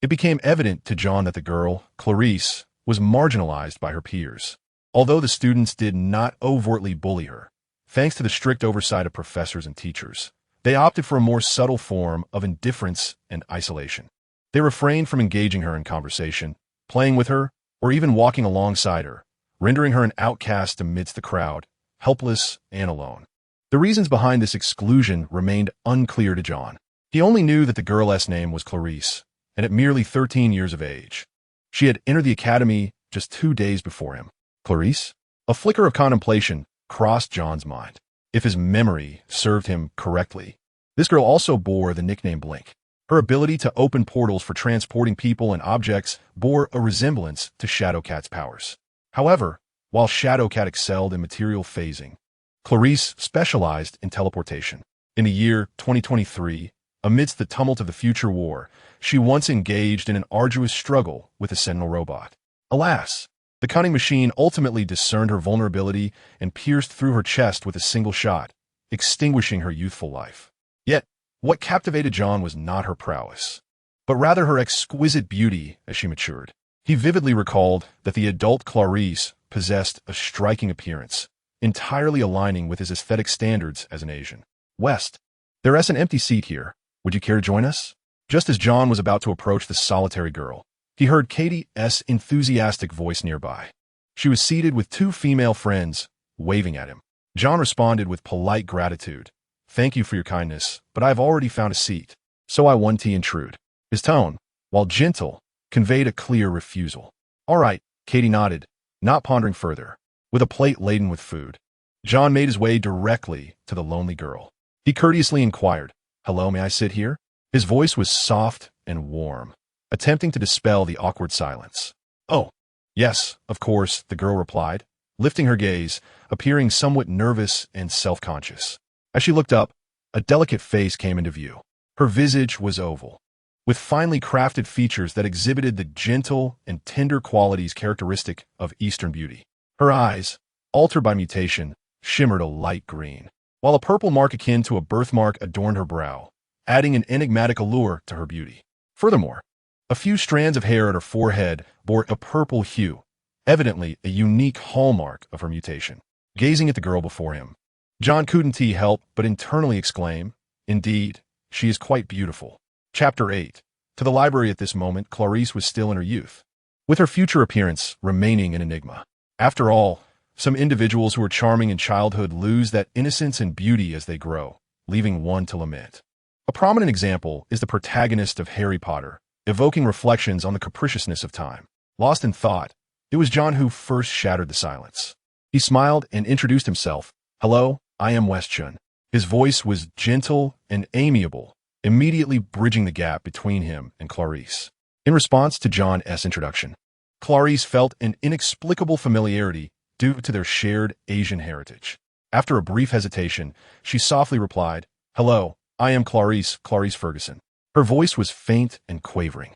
it became evident to John that the girl, Clarice, was marginalized by her peers. Although the students did not overtly bully her, thanks to the strict oversight of professors and teachers, they opted for a more subtle form of indifference and isolation. They refrained from engaging her in conversation, playing with her, or even walking alongside her, rendering her an outcast amidst the crowd, helpless and alone. The reasons behind this exclusion remained unclear to John. He only knew that the girl's name was Clarice, and at merely 13 years of age, she had entered the academy just 2 days before him. Clarice? A flicker of contemplation crossed John's mind. If his memory served him correctly, this girl also bore the nickname Blink. Her ability to open portals for transporting people and objects bore a resemblance to Shadowcat's powers. However, while Shadowcat excelled in material phasing, Clarice specialized in teleportation. In the year 2023, amidst the tumult of the future war, she once engaged in an arduous struggle with a Sentinel robot. Alas, the cunning machine ultimately discerned her vulnerability and pierced through her chest with a single shot, extinguishing her youthful life. Yet, what captivated John was not her prowess, but rather her exquisite beauty as she matured. He vividly recalled that the adult Clarice possessed a striking appearance, entirely aligning with his aesthetic standards as an Asian. West, there's an empty seat here. Would you care to join us? Just as John was about to approach the solitary girl, he heard Katie's enthusiastic voice nearby. She was seated with 2 female friends, waving at him. John responded with polite gratitude. Thank you for your kindness, but I've already found a seat, so I won't intrude. His tone, while gentle, conveyed a clear refusal. All right, Katie nodded, not pondering further. With a plate laden with food, John made his way directly to the lonely girl. He courteously inquired, Hello, may I sit here? His voice was soft and warm, attempting to dispel the awkward silence. Oh, yes, of course, the girl replied, lifting her gaze, appearing somewhat nervous and self-conscious. As she looked up, a delicate face came into view. Her visage was oval, with finely crafted features that exhibited the gentle and tender qualities characteristic of Eastern beauty. Her eyes, altered by mutation, shimmered a light green, while a purple mark akin to a birthmark adorned her brow, adding an enigmatic allure to her beauty. Furthermore, a few strands of hair at her forehead bore a purple hue, evidently a unique hallmark of her mutation. Gazing at the girl before him, John couldn't help but internally exclaim, Indeed, she is quite beautiful. Chapter 8. To the library at this moment, Clarice was still in her youth, with her future appearance remaining an enigma. After all, some individuals who are charming in childhood lose that innocence and beauty as they grow, leaving one to lament. A prominent example is the protagonist of Harry Potter, evoking reflections on the capriciousness of time. Lost in thought, it was John who first shattered the silence. He smiled and introduced himself. Hello, I am Westchun. His voice was gentle and amiable, immediately bridging the gap between him and Clarice. In response to John's introduction, Clarice felt an inexplicable familiarity due to their shared Asian heritage. After a brief hesitation, she softly replied, Hello, I am Clarice Ferguson. Her voice was faint and quavering,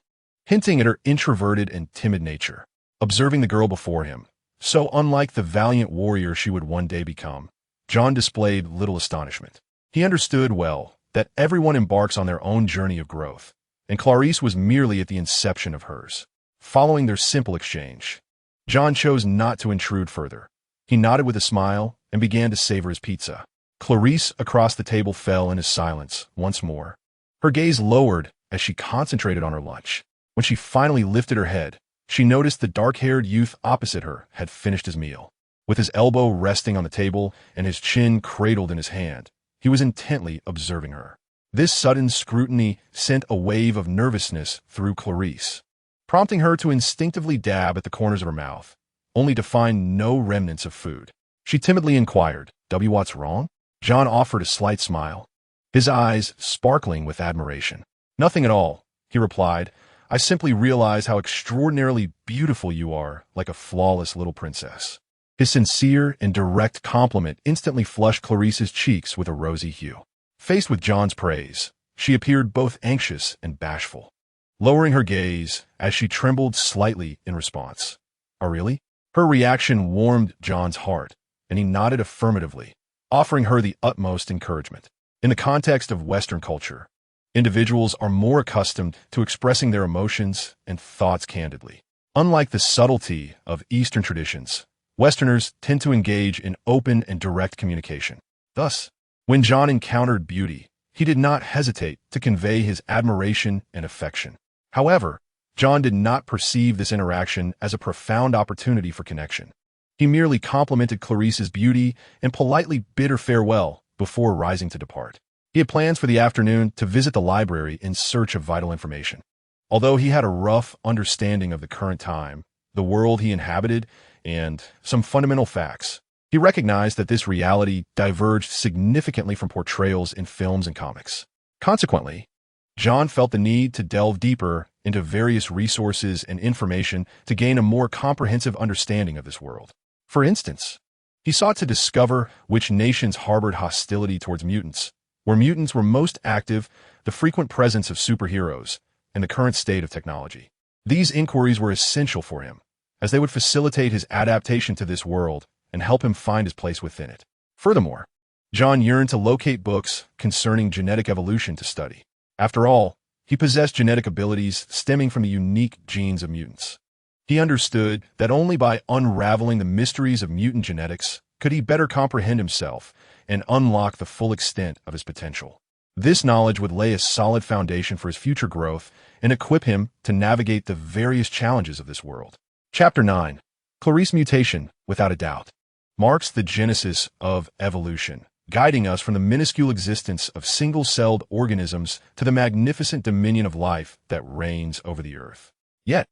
hinting at her introverted and timid nature. Observing the girl before him, so unlike the valiant warrior she would one day become, John displayed little astonishment. He understood well that everyone embarks on their own journey of growth, and Clarice was merely at the inception of hers. Following their simple exchange, John chose not to intrude further. He nodded with a smile and began to savor his pizza. Clarice across the table fell into silence once more. Her gaze lowered as she concentrated on her lunch. When she finally lifted her head, she noticed the dark-haired youth opposite her had finished his meal. With his elbow resting on the table and his chin cradled in his hand, he was intently observing her. This sudden scrutiny sent a wave of nervousness through Clarice, prompting her to instinctively dab at the corners of her mouth, only to find no remnants of food. She timidly inquired, What's wrong? John offered a slight smile, his eyes sparkling with admiration. Nothing at all, he replied. I simply realize how extraordinarily beautiful you are, like a flawless little princess. His sincere and direct compliment instantly flushed Clarice's cheeks with a rosy hue. Faced with John's praise, she appeared both anxious and bashful, lowering her gaze as she trembled slightly in response. "Oh, really?" Her reaction warmed John's heart, and he nodded affirmatively, offering her the utmost encouragement. In the context of Western culture, individuals are more accustomed to expressing their emotions and thoughts candidly. Unlike the subtlety of Eastern traditions, Westerners tend to engage in open and direct communication. Thus, when John encountered beauty, he did not hesitate to convey his admiration and affection. However, John did not perceive this interaction as a profound opportunity for connection. He merely complimented Clarice's beauty and politely bid her farewell before rising to depart. He had plans for the afternoon to visit the library in search of vital information. Although he had a rough understanding of the current time, the world he inhabited, and some fundamental facts, he recognized that this reality diverged significantly from portrayals in films and comics. Consequently, John felt the need to delve deeper into various resources and information to gain a more comprehensive understanding of this world. For instance, he sought to discover which nations harbored hostility towards mutants, where mutants were most active, the frequent presence of superheroes, and the current state of technology. These inquiries were essential for him, as they would facilitate his adaptation to this world and help him find his place within it. Furthermore, John yearned to locate books concerning genetic evolution to study. After all, he possessed genetic abilities stemming from the unique genes of mutants. He understood that only by unraveling the mysteries of mutant genetics could he better comprehend himself and unlock the full extent of his potential. This knowledge would lay a solid foundation for his future growth and equip him to navigate the various challenges of this world. Chapter 9. Clarice mutation, without a doubt, marks the genesis of evolution, guiding us from the minuscule existence of single-celled organisms to the magnificent dominion of life that reigns over the earth. Yet,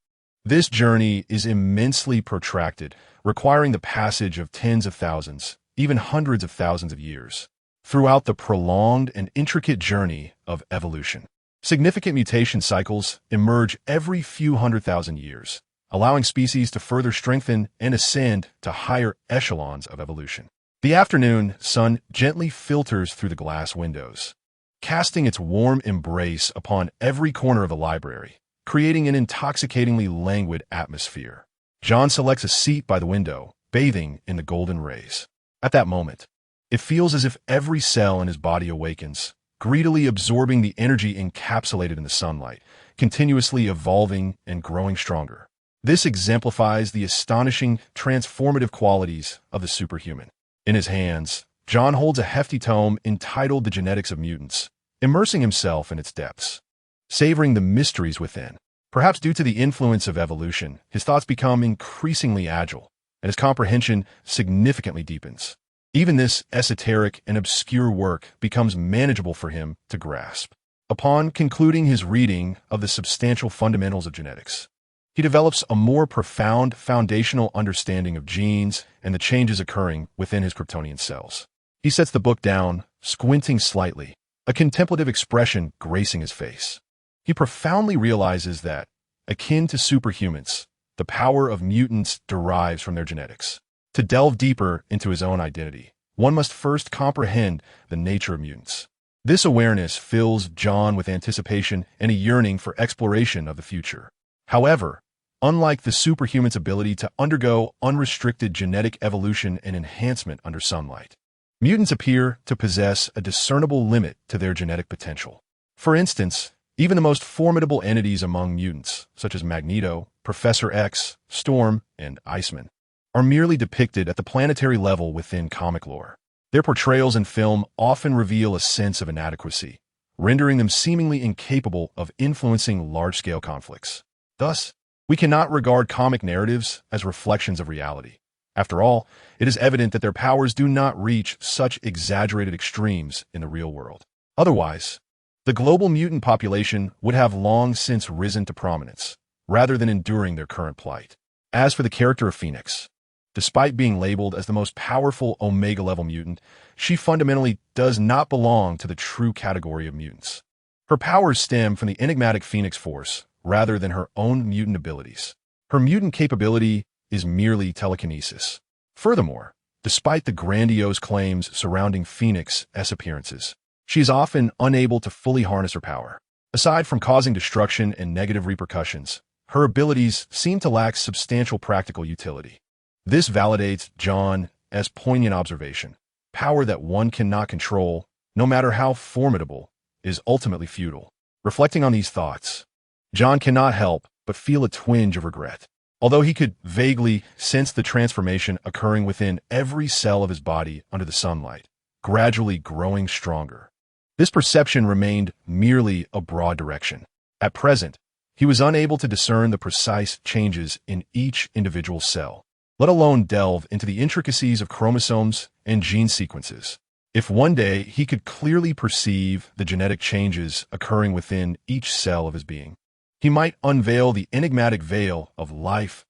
this journey is immensely protracted, requiring the passage of tens of thousands, even hundreds of thousands of years. Throughout the prolonged and intricate journey of evolution, significant mutation cycles emerge every few 100,000 years, allowing species to further strengthen and ascend to higher echelons of evolution. The afternoon sun gently filters through the glass windows, casting its warm embrace upon every corner of the library, creating an intoxicatingly languid atmosphere. John selects a seat by the window, bathing in the golden rays. At that moment, it feels as if every cell in his body awakens, greedily absorbing the energy encapsulated in the sunlight, continuously evolving and growing stronger. This exemplifies the astonishing, transformative qualities of the superhuman. In his hands, John holds a hefty tome entitled The Genetics of Mutants, immersing himself in its depths, savoring the mysteries within. Perhaps due to the influence of evolution, his thoughts become increasingly agile, and his comprehension significantly deepens. Even this esoteric and obscure work becomes manageable for him to grasp. Upon concluding his reading of the substantial fundamentals of genetics, he develops a more profound foundational understanding of genes and the changes occurring within his Kryptonian cells. He sets the book down, squinting slightly, a contemplative expression gracing his face. He profoundly realizes that, akin to superhumans, the power of mutants derives from their genetics. To delve deeper into his own identity, one must first comprehend the nature of mutants. This awareness fills John with anticipation and a yearning for exploration of the future. However, unlike the superhuman's ability to undergo unrestricted genetic evolution and enhancement under sunlight, mutants appear to possess a discernible limit to their genetic potential. For instance, even the most formidable entities among mutants, such as Magneto, Professor X, Storm, and Iceman, are merely depicted at the planetary level within comic lore. Their portrayals in film often reveal a sense of inadequacy, rendering them seemingly incapable of influencing large-scale conflicts. Thus, we cannot regard comic narratives as reflections of reality. After all, it is evident that their powers do not reach such exaggerated extremes in the real world. Otherwise, the global mutant population would have long since risen to prominence, rather than enduring their current plight. As for the character of Phoenix, despite being labeled as the most powerful Omega-level mutant, she fundamentally does not belong to the true category of mutants. Her powers stem from the enigmatic Phoenix Force, rather than her own mutant abilities. Her mutant capability is merely telekinesis, Furthermore, despite the grandiose claims surrounding Phoenix's appearances, she is often unable to fully harness her power. Aside from causing destruction and negative repercussions, her abilities seem to lack substantial practical utility. This validates John's poignant observation. Power that one cannot control, no matter how formidable, is ultimately futile. Reflecting on these thoughts, John cannot help but feel a twinge of regret. Although he could vaguely sense the transformation occurring within every cell of his body under the sunlight, gradually growing stronger, this perception remained merely a broad direction. At present, he was unable to discern the precise changes in each individual cell, let alone delve into the intricacies of chromosomes and gene sequences. If one day he could clearly perceive the genetic changes occurring within each cell of his being, he might unveil the enigmatic veil of life's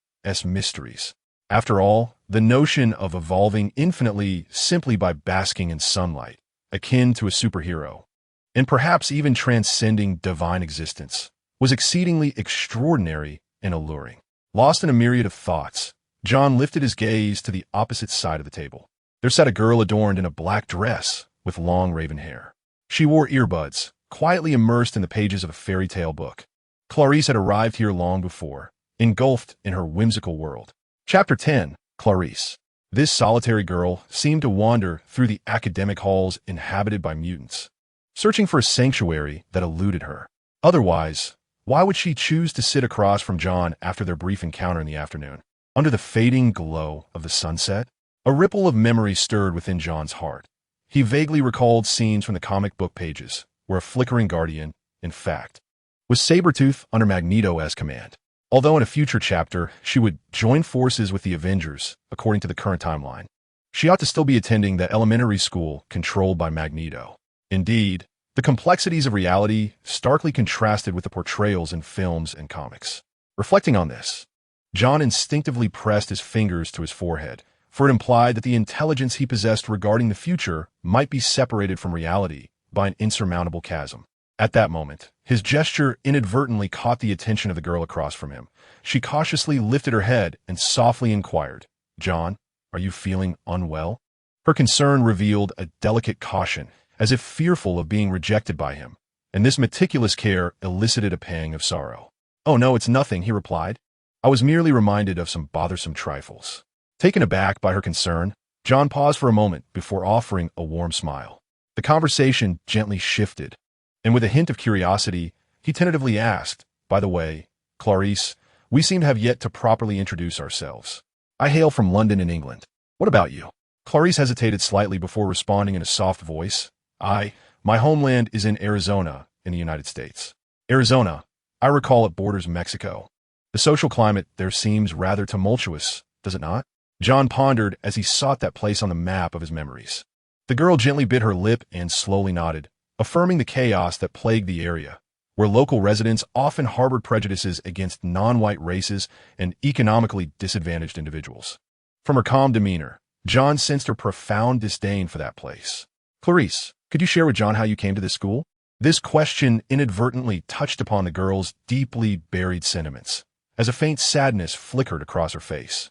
mysteries. After all, the notion of evolving infinitely simply by basking in sunlight, akin to a superhero, and perhaps even transcending divine existence, was exceedingly extraordinary and alluring. Lost in a myriad of thoughts, John lifted his gaze to the opposite side of the table. There sat a girl adorned in a black dress with long raven hair. She wore earbuds, quietly immersed in the pages of a fairy tale book. Clarice had arrived here long before, engulfed in her whimsical world. Chapter 10. Clarice. This solitary girl seemed to wander through the academic halls inhabited by mutants, searching for a sanctuary that eluded her. Otherwise, why would she choose to sit across from John after their brief encounter in the afternoon? Under the fading glow of the sunset, a ripple of memory stirred within John's heart. He vaguely recalled scenes from the comic book pages, where a flickering guardian, in fact, was Sabretooth under Magneto's command. Although in a future chapter, she would join forces with the Avengers, according to the current timeline, she ought to still be attending the elementary school controlled by Magneto. Indeed, the complexities of reality starkly contrasted with the portrayals in films and comics. Reflecting on this, John instinctively pressed his fingers to his forehead, for it implied that the intelligence he possessed regarding the future might be separated from reality by an insurmountable chasm. At that moment, his gesture inadvertently caught the attention of the girl across from him. She cautiously lifted her head and softly inquired, "John, are you feeling unwell?" Her concern revealed a delicate caution, as if fearful of being rejected by him, and this meticulous care elicited a pang of sorrow. "Oh no, it's nothing," he replied. "I was merely reminded of some bothersome trifles." Taken aback by her concern, John paused for a moment before offering a warm smile. The conversation gently shifted, and with a hint of curiosity, he tentatively asked, "By the way, Clarice, we seem to have yet to properly introduce ourselves. I hail from London in England. What about you?" Clarice hesitated slightly before responding in a soft voice. My homeland is in Arizona, in the United States." "Arizona, I recall it borders Mexico. The social climate there seems rather tumultuous, does it not?" John pondered as he sought that place on the map of his memories. The girl gently bit her lip and slowly nodded, affirming the chaos that plagued the area, where local residents often harbored prejudices against non-white races and economically disadvantaged individuals. From her calm demeanor, John sensed her profound disdain for that place. "Clarice, could you share with John how you came to this school?" This question inadvertently touched upon the girl's deeply buried sentiments, as a faint sadness flickered across her face.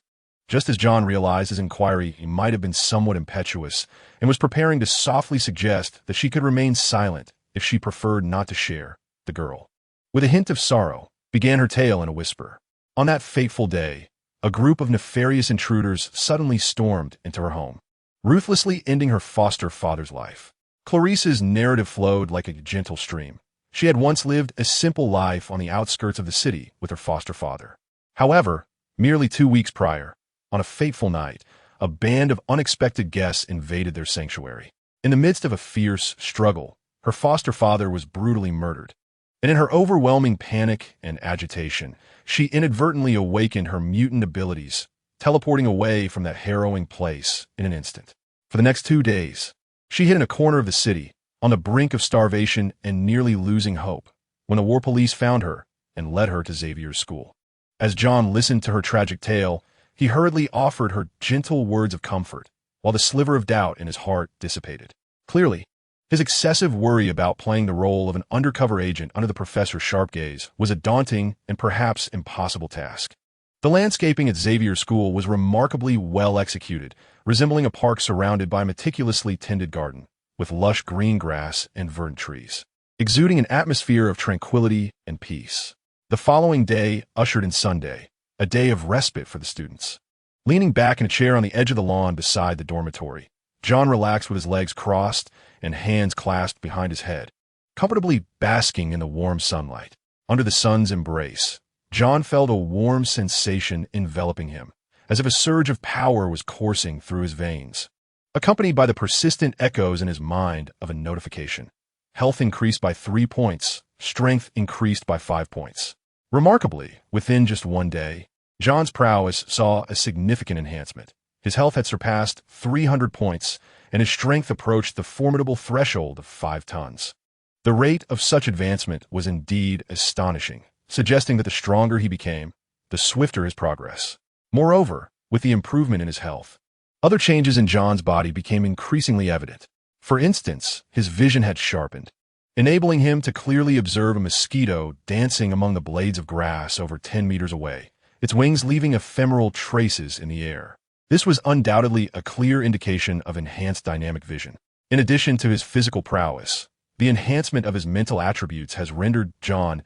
Just as John realized his inquiry might have been somewhat impetuous and was preparing to softly suggest that she could remain silent if she preferred not to share, the girl, with a hint of sorrow, began her tale in a whisper. On that fateful day, a group of nefarious intruders suddenly stormed into her home, ruthlessly ending her foster father's life. Clarice's narrative flowed like a gentle stream. She had once lived a simple life on the outskirts of the city with her foster father. However, merely 2 weeks prior, on a fateful night, a band of unexpected guests invaded their sanctuary. In the midst of a fierce struggle, her foster father was brutally murdered, and in her overwhelming panic and agitation, she inadvertently awakened her mutant abilities, teleporting away from that harrowing place in an instant. For the next 2 days, she hid in a corner of the city, on the brink of starvation and nearly losing hope, when the war police found her and led her to Xavier's school. As John listened to her tragic tale, he hurriedly offered her gentle words of comfort, while the sliver of doubt in his heart dissipated. Clearly, his excessive worry about playing the role of an undercover agent under the professor's sharp gaze was a daunting and perhaps impossible task. The landscaping at Xavier's school was remarkably well executed, resembling a park surrounded by a meticulously tended garden, with lush green grass and verdant trees, exuding an atmosphere of tranquility and peace. The following day ushered in Sunday, a day of respite for the students. Leaning back in a chair on the edge of the lawn beside the dormitory, John relaxed with his legs crossed and hands clasped behind his head, comfortably basking in the warm sunlight. Under the sun's embrace, John felt a warm sensation enveloping him, as if a surge of power was coursing through his veins, accompanied by the persistent echoes in his mind of a notification. Health increased by 3 points, strength increased by 5 points. Remarkably, within just one day, John's prowess saw a significant enhancement. His health had surpassed 300 points, and his strength approached the formidable threshold of 5 tons. The rate of such advancement was indeed astonishing, suggesting that the stronger he became, the swifter his progress. Moreover, with the improvement in his health, other changes in John's body became increasingly evident. For instance, his vision had sharpened, enabling him to clearly observe a mosquito dancing among the blades of grass over 10 meters away, its wings leaving ephemeral traces in the air. This was undoubtedly a clear indication of enhanced dynamic vision. In addition to his physical prowess, the enhancement of his mental attributes has rendered John's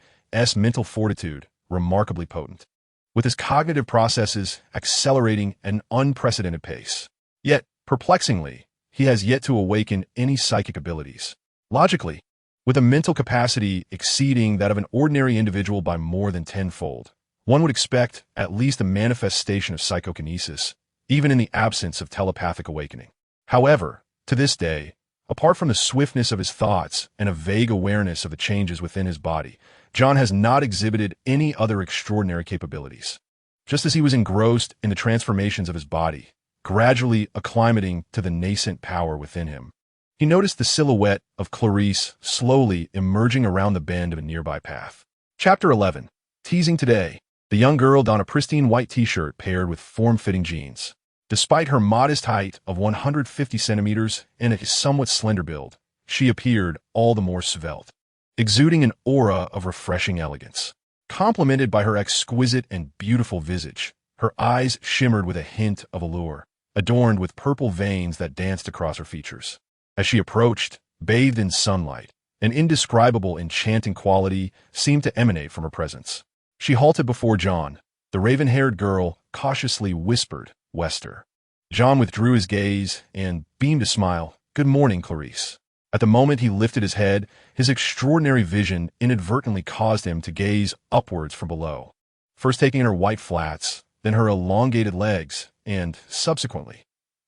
mental fortitude remarkably potent, with his cognitive processes accelerating at an unprecedented pace. Yet, perplexingly, he has yet to awaken any psychic abilities. Logically, with a mental capacity exceeding that of an ordinary individual by more than tenfold, one would expect at least a manifestation of psychokinesis, even in the absence of telepathic awakening. However, to this day, apart from the swiftness of his thoughts and a vague awareness of the changes within his body, John has not exhibited any other extraordinary capabilities. Just as he was engrossed in the transformations of his body, gradually acclimating to the nascent power within him, he noticed the silhouette of Clarice slowly emerging around the bend of a nearby path. Chapter 11. Teasing today. The young girl donned a pristine white t-shirt paired with form-fitting jeans. Despite her modest height of 150 centimeters and a somewhat slender build, she appeared all the more svelte, exuding an aura of refreshing elegance. Complemented by her exquisite and beautiful visage, her eyes shimmered with a hint of allure, adorned with purple veins that danced across her features. As she approached, bathed in sunlight, an indescribable enchanting quality seemed to emanate from her presence. She halted before John. The raven-haired girl cautiously whispered, "Wester." John withdrew his gaze and beamed a smile. "Good morning, Clarice." At the moment he lifted his head, his extraordinary vision inadvertently caused him to gaze upwards from below, first taking in her white flats, then her elongated legs, and, subsequently,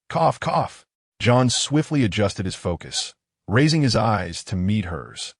cough, cough. John swiftly adjusted his focus, raising his eyes to meet hers,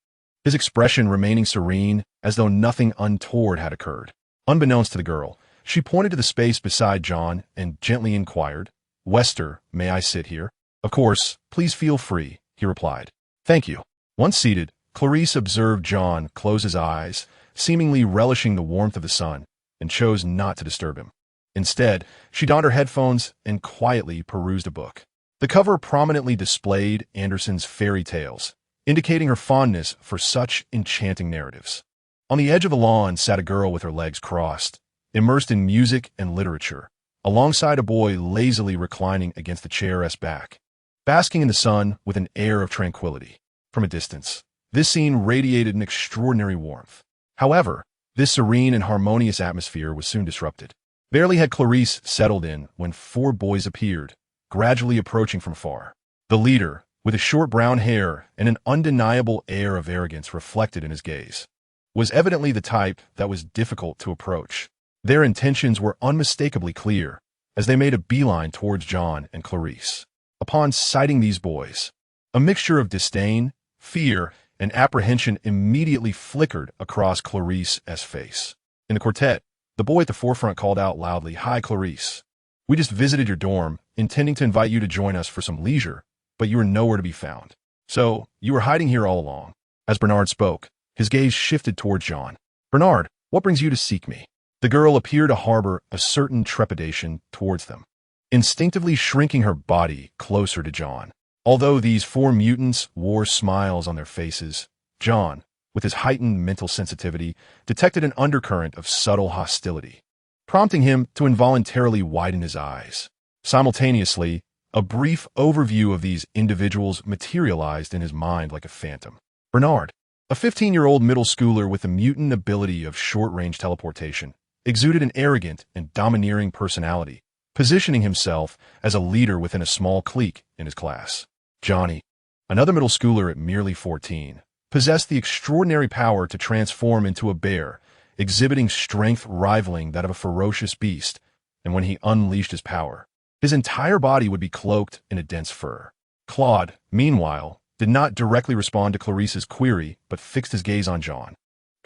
his expression remaining serene as though nothing untoward had occurred. Unbeknownst to the girl, she pointed to the space beside John and gently inquired, "Wester, may I sit here?" "Of course, please feel free," he replied. "Thank you." Once seated, Clarice observed John close his eyes, seemingly relishing the warmth of the sun, and chose not to disturb him. Instead, she donned her headphones and quietly perused a book. The cover prominently displayed Andersen's fairy tales, indicating her fondness for such enchanting narratives. On the edge of the lawn sat a girl with her legs crossed, immersed in music and literature, alongside a boy lazily reclining against the chair's back, basking in the sun with an air of tranquility. From a distance, this scene radiated an extraordinary warmth. However, this serene and harmonious atmosphere was soon disrupted. Barely had Clarice settled in when 4 boys appeared, gradually approaching from afar. The leader, with his short brown hair and an undeniable air of arrogance reflected in his gaze, was evidently the type that was difficult to approach. Their intentions were unmistakably clear, as they made a beeline towards John and Clarice. Upon sighting these boys, a mixture of disdain, fear, and apprehension immediately flickered across Clarice's face. In the quartet, the boy at the forefront called out loudly, "Hi, Clarice. We just visited your dorm, intending to invite you to join us for some leisure, but you were nowhere to be found. So, you were hiding here all along." As Bernard spoke, his gaze shifted towards John. "Bernard, what brings you to seek me?" The girl appeared to harbor a certain trepidation towards them, instinctively shrinking her body closer to John. Although these 4 mutants wore smiles on their faces, John, with his heightened mental sensitivity, detected an undercurrent of subtle hostility. prompting him to involuntarily widen his eyes. Simultaneously, a brief overview of these individuals materialized in his mind like a phantom. Bernard, a 15-year-old middle schooler with the mutant ability of short-range teleportation, exuded an arrogant and domineering personality, positioning himself as a leader within a small clique in his class. Johnny, another middle schooler at merely 14, possessed the extraordinary power to transform into a bear, exhibiting strength rivaling that of a ferocious beast, and when he unleashed his power, his entire body would be cloaked in a dense fur. Claude, meanwhile, did not directly respond to Clarice's query, but fixed his gaze on John,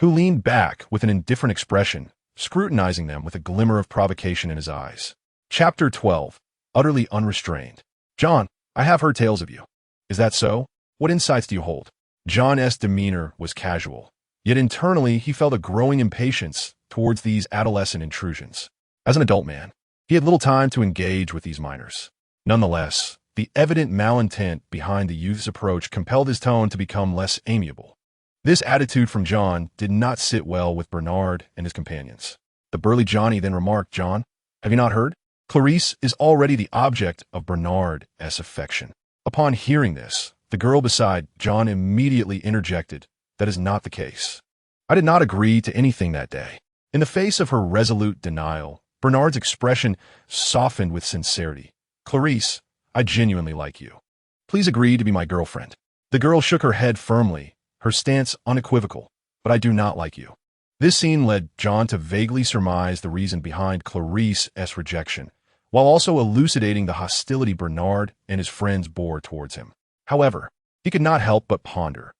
who leaned back with an indifferent expression, scrutinizing them with a glimmer of provocation in his eyes. Chapter 12. Utterly Unrestrained. John, I have heard tales of you. Is that so? What insights do you hold? John's demeanor was casual, yet internally he felt a growing impatience towards these adolescent intrusions. As an adult man, he had little time to engage with these minors. Nonetheless, the evident malintent behind the youth's approach compelled his tone to become less amiable. This attitude from John did not sit well with Bernard and his companions. The burly Johnny then remarked, "John, have you not heard? Clarice is already the object of Bernard's affection." Upon hearing this, the girl beside John immediately interjected, "That is not the case. I did not agree to anything that day." In the face of her resolute denial, Bernard's expression softened with sincerity. "Clarice, I genuinely like you. Please agree to be my girlfriend." The girl shook her head firmly, her stance unequivocal, "But I do not like you." This scene led John to vaguely surmise the reason behind Clarice's rejection, while also elucidating the hostility Bernard and his friends bore towards him. However, he could not help but ponder.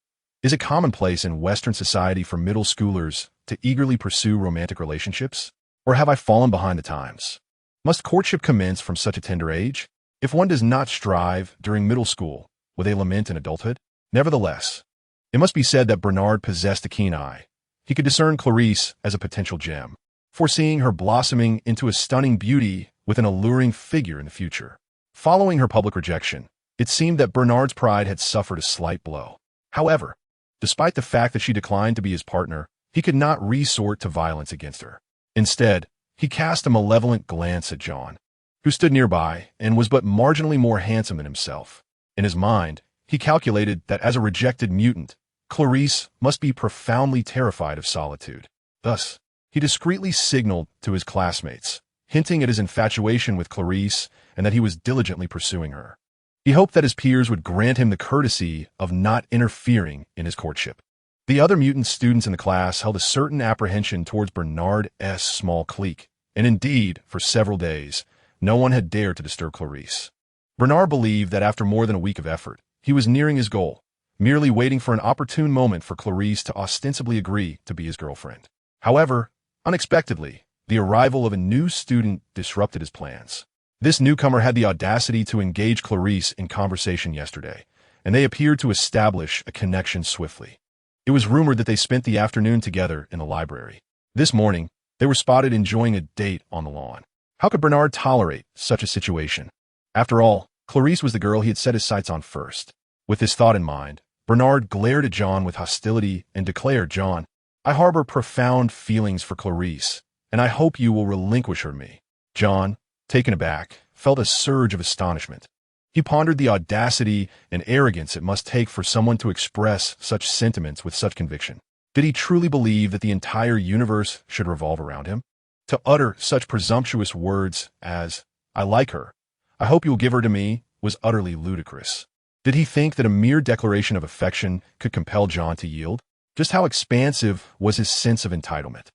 Is it commonplace in Western society for middle schoolers to eagerly pursue romantic relationships? Or have I fallen behind the times? Must courtship commence from such a tender age? If one does not strive during middle school, will they lament in adulthood? Nevertheless, it must be said that Bernard possessed a keen eye. He could discern Clarice as a potential gem, foreseeing her blossoming into a stunning beauty with an alluring figure in the future. Following her public rejection, it seemed that Bernard's pride had suffered a slight blow. However, despite the fact that she declined to be his partner, he could not resort to violence against her. Instead, he cast a malevolent glance at John, who stood nearby and was but marginally more handsome than himself. In his mind, he calculated that as a rejected mutant, Clarice must be profoundly terrified of solitude. Thus, he discreetly signaled to his classmates, hinting at his infatuation with Clarice and that he was diligently pursuing her. He hoped that his peers would grant him the courtesy of not interfering in his courtship. The other mutant students in the class held a certain apprehension towards Bernard's small clique, and indeed, for several days, no one had dared to disturb Clarice. Bernard believed that after more than a week of effort, he was nearing his goal, merely waiting for an opportune moment for Clarice to ostensibly agree to be his girlfriend. However, unexpectedly, the arrival of a new student disrupted his plans. This newcomer had the audacity to engage Clarice in conversation yesterday, and they appeared to establish a connection swiftly. It was rumored that they spent the afternoon together in the library. This morning, they were spotted enjoying a date on the lawn. How could Bernard tolerate such a situation? After all, Clarice was the girl he had set his sights on first. With this thought in mind, Bernard glared at John with hostility and declared, "John, I harbor profound feelings for Clarice, and I hope you will relinquish her to me." John, taken aback, felt a surge of astonishment. He pondered the audacity and arrogance it must take for someone to express such sentiments with such conviction. Did he truly believe that the entire universe should revolve around him? To utter such presumptuous words as, "I like her, I hope you will give her to me," was utterly ludicrous. Did he think that a mere declaration of affection could compel John to yield? Just how expansive was his sense of entitlement?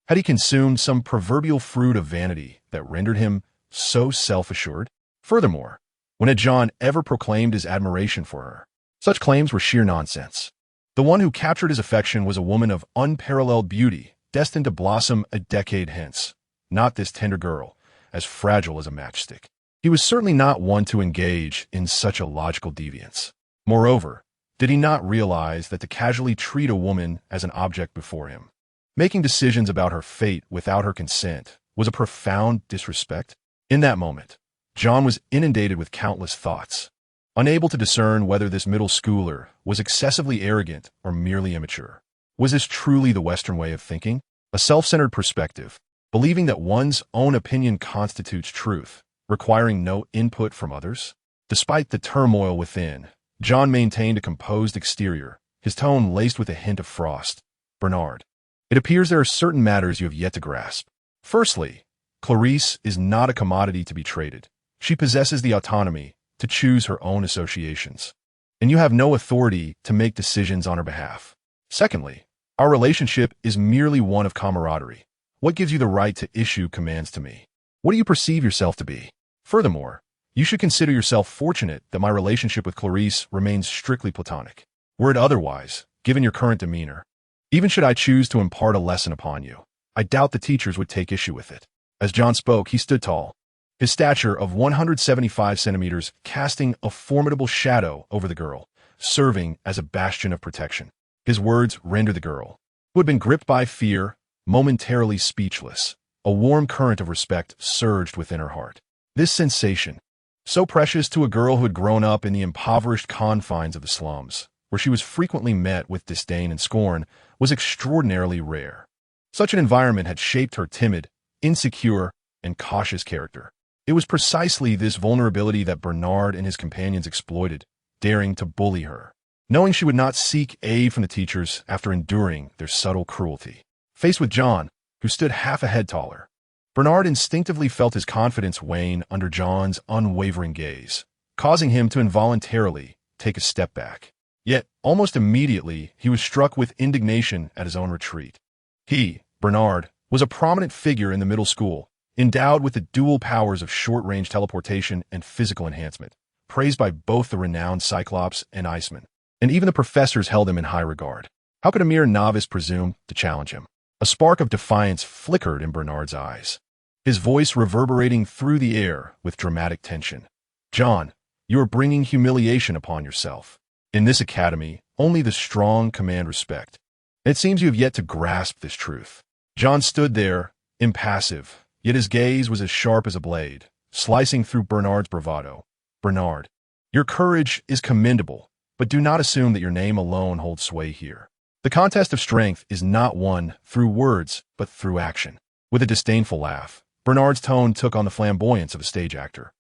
Had he consumed some proverbial fruit of vanity that rendered him so self-assured? Furthermore, when had John ever proclaimed his admiration for her? Such claims were sheer nonsense. The one who captured his affection was a woman of unparalleled beauty, destined to blossom a decade hence, not this tender girl, as fragile as a matchstick. He was certainly not one to engage in such a logical deviance. Moreover, did he not realize that to casually treat a woman as an object before him, making decisions about her fate without her consent, was a profound disrespect? In that moment, John was inundated with countless thoughts, unable to discern whether this middle schooler was excessively arrogant or merely immature. Was this truly the Western way of thinking? A self-centered perspective, believing that one's own opinion constitutes truth, requiring no input from others. Despite the turmoil within, John maintained a composed exterior, his tone laced with a hint of frost. Bernard, it appears there are certain matters you have yet to grasp. Firstly, Clarice is not a commodity to be traded. She possesses the autonomy to choose her own associations, and you have no authority to make decisions on her behalf. Secondly, our relationship is merely one of camaraderie. What gives you the right to issue commands to me? What do you perceive yourself to be? Furthermore, you should consider yourself fortunate that my relationship with Clarice remains strictly platonic. Were it otherwise, given your current demeanor, even should I choose to impart a lesson upon you, I doubt the teachers would take issue with it. As John spoke, he stood tall, his stature of 175 centimeters casting a formidable shadow over the girl, serving as a bastion of protection. His words rendered the girl, who had been gripped by fear, momentarily speechless. A warm current of respect surged within her heart. This sensation, so precious to a girl who had grown up in the impoverished confines of the slums, where she was frequently met with disdain and scorn, was extraordinarily rare. Such an environment had shaped her timid, insecure, and cautious character. It was precisely this vulnerability that Bernard and his companions exploited, daring to bully her, knowing she would not seek aid from the teachers after enduring their subtle cruelty. Faced with John, who stood half a head taller, Bernard instinctively felt his confidence wane under John's unwavering gaze, causing him to involuntarily take a step back. Yet, almost immediately, he was struck with indignation at his own retreat. He, Bernard, was a prominent figure in the middle school, endowed with the dual powers of short-range teleportation and physical enhancement, praised by both the renowned Cyclops and Iceman, and even the professors held him in high regard. How could a mere novice presume to challenge him? A spark of defiance flickered in Bernard's eyes, his voice reverberating through the air with dramatic tension. John, you are bringing humiliation upon yourself. In this academy, only the strong command respect. It seems you have yet to grasp this truth. John stood there, impassive, yet his gaze was as sharp as a blade, slicing through Bernard's bravado. Bernard, your courage is commendable, but do not assume that your name alone holds sway here. The contest of strength is not won through words, but through action. With a disdainful laugh, Bernard's tone took on the flamboyance of a stage actor.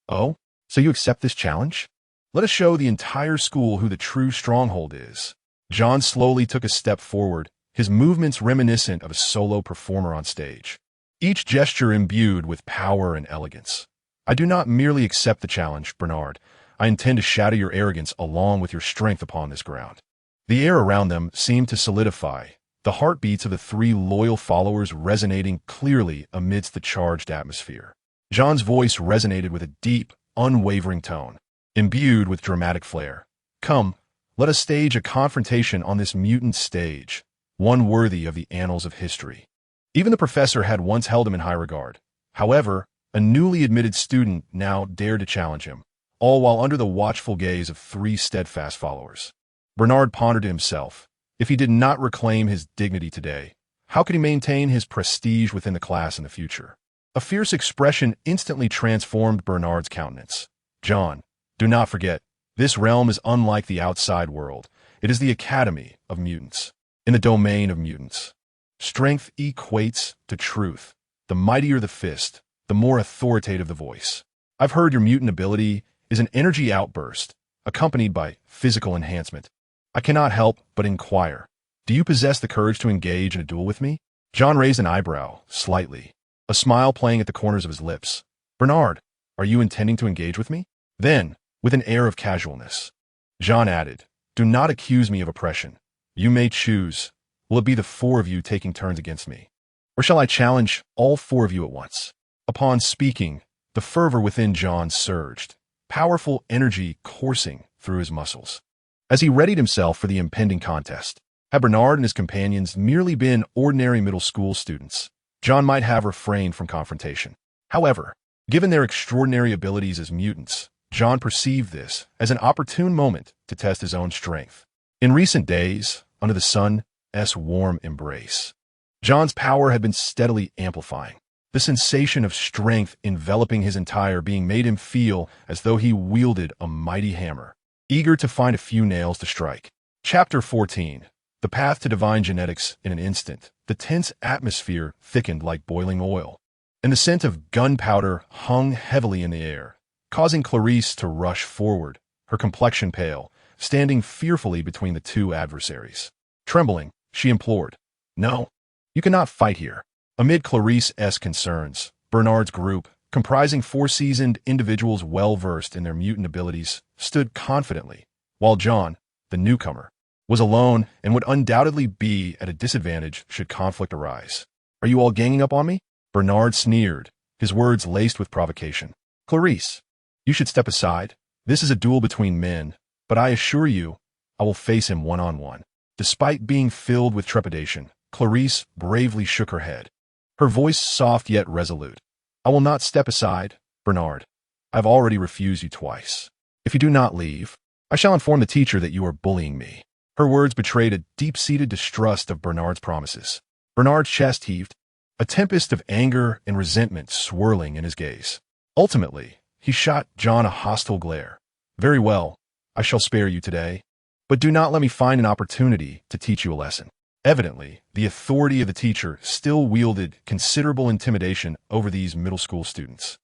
Oh, so you accept this challenge? Let us show the entire school who the true stronghold is. John slowly took a step forward, his movements reminiscent of a solo performer on stage, each gesture imbued with power and elegance. I do not merely accept the challenge, Bernard. I intend to shatter your arrogance along with your strength upon this ground. The air around them seemed to solidify, the heartbeats of the three loyal followers resonating clearly amidst the charged atmosphere. John's voice resonated with a deep, unwavering tone, imbued with dramatic flair. Come, let us stage a confrontation on this mutant stage, one worthy of the annals of history. Even the professor had once held him in high regard. However, a newly admitted student now dared to challenge him, all while under the watchful gaze of three steadfast followers. Bernard pondered to himself, if he did not reclaim his dignity today, how could he maintain his prestige within the class in the future? A fierce expression instantly transformed Bernard's countenance. John, do not forget, this realm is unlike the outside world. It is the academy of mutants. In the domain of mutants, strength equates to truth. The mightier the fist, the more authoritative the voice. I've heard your mutant ability is an energy outburst, accompanied by physical enhancement. I cannot help but inquire, do you possess the courage to engage in a duel with me? John raised an eyebrow, slightly, a smile playing at the corners of his lips. Bernard, are you intending to engage with me? Then, with an air of casualness, John added, do not accuse me of oppression. You may choose. Will it be the four of you taking turns against me? Or shall I challenge all four of you at once? Upon speaking, the fervor within John surged, powerful energy coursing through his muscles. As he readied himself for the impending contest, had Bernard and his companions merely been ordinary middle school students, John might have refrained from confrontation. However, given their extraordinary abilities as mutants, John perceived this as an opportune moment to test his own strength. In recent days, under the sun's warm embrace, John's power had been steadily amplifying. The sensation of strength enveloping his entire being made him feel as though he wielded a mighty hammer, eager to find a few nails to strike. Chapter 14. the path to divine genetics in an instant. The tense atmosphere thickened like boiling oil, and the scent of gunpowder hung heavily in the air, causing Clarice to rush forward, her complexion pale, standing fearfully between the two adversaries. Trembling, she implored, "No, you cannot fight here." Amid Clarice's concerns, Bernard's group, comprising 4 seasoned individuals well-versed in their mutant abilities, stood confidently, while John, the newcomer, was alone and would undoubtedly be at a disadvantage should conflict arise. "Are you all ganging up on me?" Bernard sneered, his words laced with provocation. "Clarice, you should step aside. This is a duel between men, but I assure you, I will face him one-on-one." Despite being filled with trepidation, Clarice bravely shook her head, her voice soft yet resolute. "I will not step aside, Bernard. I have already refused you twice. If you do not leave, I shall inform the teacher that you are bullying me." Her words betrayed a deep-seated distrust of Bernard's promises. Bernard's chest heaved, a tempest of anger and resentment swirling in his gaze. Ultimately, he shot John a hostile glare. "Very well, I shall spare you today, but do not let me find an opportunity to teach you a lesson." Evidently, the authority of the teacher still wielded considerable intimidation over these middle school students.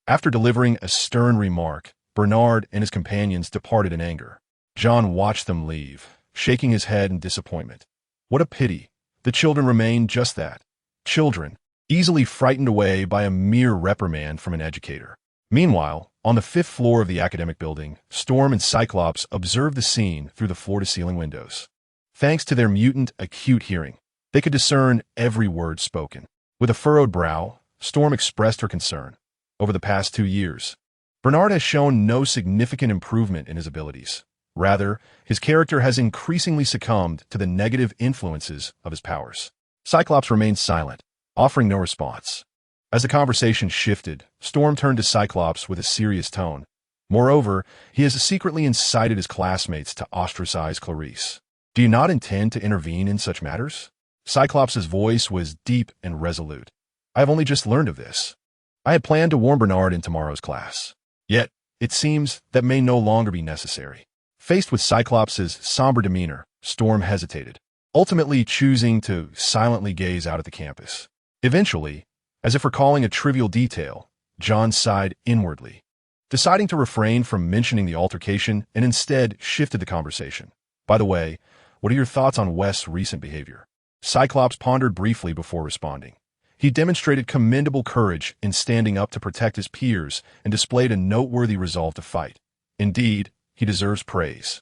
After delivering a stern remark, Bernard and his companions departed in anger. John watched them leave, shaking his head in disappointment. What a pity. The children remained just that. Children, easily frightened away by a mere reprimand from an educator. Meanwhile, on the 5th floor of the academic building, Storm and Cyclops observed the scene through the floor-to-ceiling windows. Thanks to their mutant acute hearing, they could discern every word spoken. With a furrowed brow, Storm expressed her concern. Over the past 2 years, Bernard has shown no significant improvement in his abilities. Rather, his character has increasingly succumbed to the negative influences of his powers. Cyclops remained silent, offering no response. As the conversation shifted, Storm turned to Cyclops with a serious tone. Moreover, he has secretly incited his classmates to ostracize Clarice. "Do you not intend to intervene in such matters?" Cyclops' voice was deep and resolute. "I have only just learned of this. I had planned to warn Bernard in tomorrow's class. Yet, it seems that may no longer be necessary." Faced with Cyclops' somber demeanor, Storm hesitated, ultimately choosing to silently gaze out at the campus. Eventually, as if recalling a trivial detail, John sighed inwardly, deciding to refrain from mentioning the altercation and instead shifted the conversation. "By the way, what are your thoughts on West's recent behavior?" Cyclops pondered briefly before responding. He demonstrated commendable courage in standing up to protect his peers and displayed a noteworthy resolve to fight. Indeed, he deserves praise.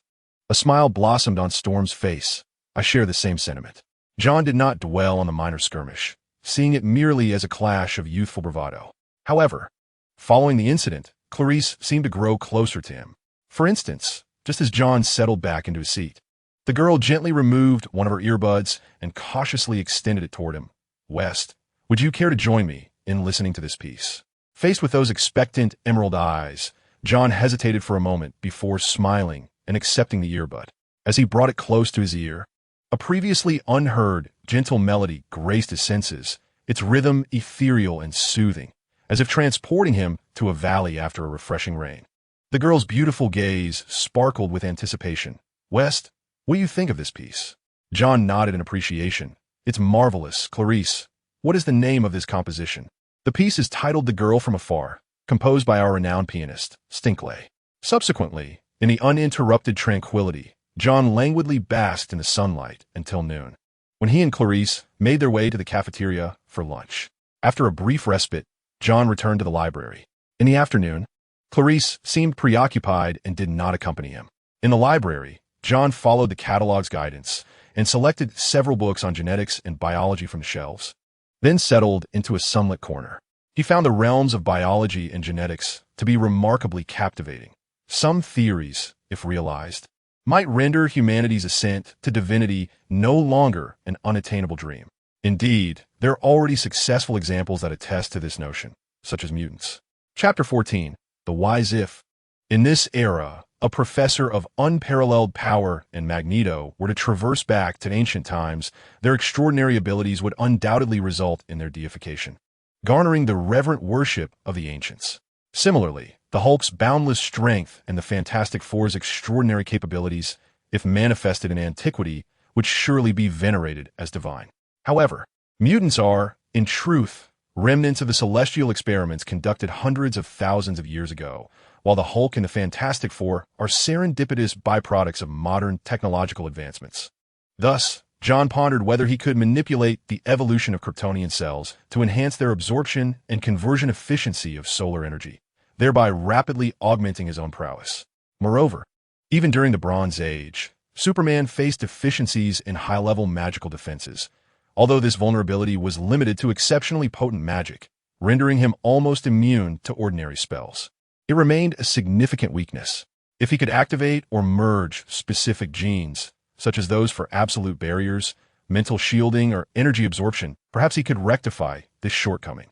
A smile blossomed on Storm's face. "I share the same sentiment." John did not dwell on the minor skirmish, seeing it merely as a clash of youthful bravado. However, following the incident, Clarice seemed to grow closer to him. For instance, just as John settled back into his seat, the girl gently removed one of her earbuds and cautiously extended it toward him. "West, would you care to join me in listening to this piece?" Faced with those expectant emerald eyes, John hesitated for a moment before smiling and accepting the earbud. As he brought it close to his ear, a previously unheard, gentle melody graced his senses, its rhythm ethereal and soothing, as if transporting him to a valley after a refreshing rain. The girl's beautiful gaze sparkled with anticipation. "West, what do you think of this piece?" John nodded in appreciation. "It's marvelous, Clarice. What is the name of this composition?" The piece is titled "The Girl from Afar," composed by our renowned pianist, Stinkley. Subsequently, in the uninterrupted tranquility, John languidly basked in the sunlight until noon, when he and Clarice made their way to the cafeteria for lunch. After a brief respite, John returned to the library. In the afternoon, Clarice seemed preoccupied and did not accompany him. In the library, John followed the catalog's guidance and selected several books on genetics and biology from the shelves, then settled into a sunlit corner. He found the realms of biology and genetics to be remarkably captivating. Some theories, if realized, might render humanity's ascent to divinity no longer an unattainable dream. Indeed, there are already successful examples that attest to this notion, such as mutants. Chapter 14, The Wise If. In this era, a professor of unparalleled power and Magneto were to traverse back to ancient times, their extraordinary abilities would undoubtedly result in their deification, garnering the reverent worship of the ancients. Similarly, the Hulk's boundless strength and the Fantastic Four's extraordinary capabilities, if manifested in antiquity, would surely be venerated as divine. However, mutants are, in truth, remnants of the celestial experiments conducted hundreds of thousands of years ago, while the Hulk and the Fantastic Four are serendipitous byproducts of modern technological advancements. Thus, John pondered whether he could manipulate the evolution of Kryptonian cells to enhance their absorption and conversion efficiency of solar energy, thereby rapidly augmenting his own prowess. Moreover, even during the Bronze Age, Superman faced deficiencies in high-level magical defenses, although this vulnerability was limited to exceptionally potent magic, rendering him almost immune to ordinary spells. It remained a significant weakness. If he could activate or merge specific genes, such as those for absolute barriers, mental shielding, or energy absorption, perhaps he could rectify this shortcoming.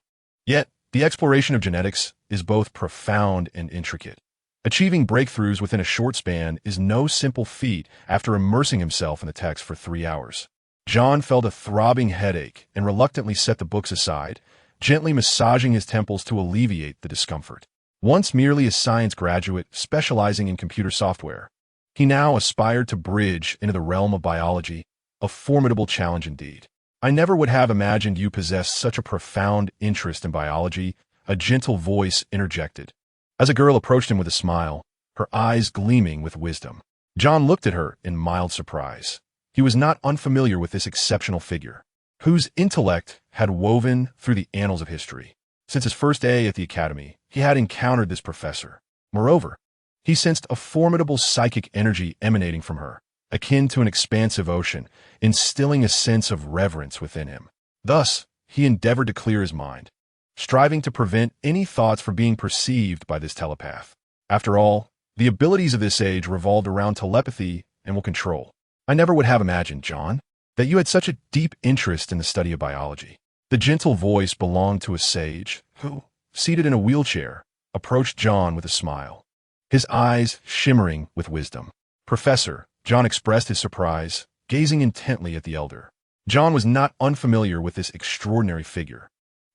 Yet, the exploration of genetics is both profound and intricate. Achieving breakthroughs within a short span is no simple feat after immersing himself in the text for 3 hours. John felt a throbbing headache and reluctantly set the books aside, gently massaging his temples to alleviate the discomfort. Once merely a science graduate specializing in computer software, he now aspired to bridge into the realm of biology, a formidable challenge indeed. "I never would have imagined you possessed such a profound interest in biology," a gentle voice interjected, as a girl approached him with a smile, her eyes gleaming with wisdom. John looked at her in mild surprise. He was not unfamiliar with this exceptional figure, whose intellect had woven through the annals of history. Since his first day at the academy, he had encountered this professor. Moreover, he sensed a formidable psychic energy emanating from her, akin to an expansive ocean, instilling a sense of reverence within him. Thus, he endeavored to clear his mind, striving to prevent any thoughts from being perceived by this telepath. After all, the abilities of this age revolved around telepathy and will control. "I never would have imagined, John, that you had such a deep interest in the study of biology." The gentle voice belonged to a sage who, seated in a wheelchair, approached John with a smile, his eyes shimmering with wisdom. "Professor," John expressed his surprise, gazing intently at the elder. John was not unfamiliar with this extraordinary figure,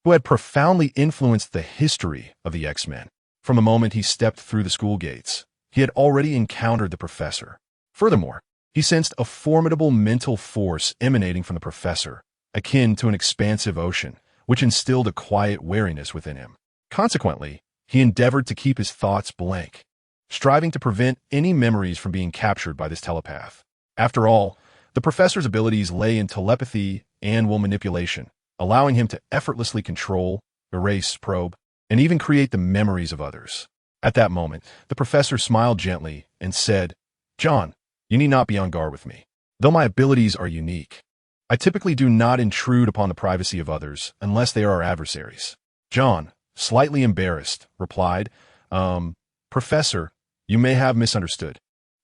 who had profoundly influenced the history of the X-Men. From the moment he stepped through the school gates, he had already encountered the professor. Furthermore, he sensed a formidable mental force emanating from the professor, akin to an expansive ocean, which instilled a quiet wariness within him. Consequently, he endeavored to keep his thoughts blank, striving to prevent any memories from being captured by this telepath. After all, the professor's abilities lay in telepathy and will manipulation, allowing him to effortlessly control, erase, probe, and even create the memories of others. At that moment, the professor smiled gently and said, "John, you need not be on guard with me. Though my abilities are unique, I typically do not intrude upon the privacy of others unless they are our adversaries." John, slightly embarrassed, replied, "Professor, you may have misunderstood.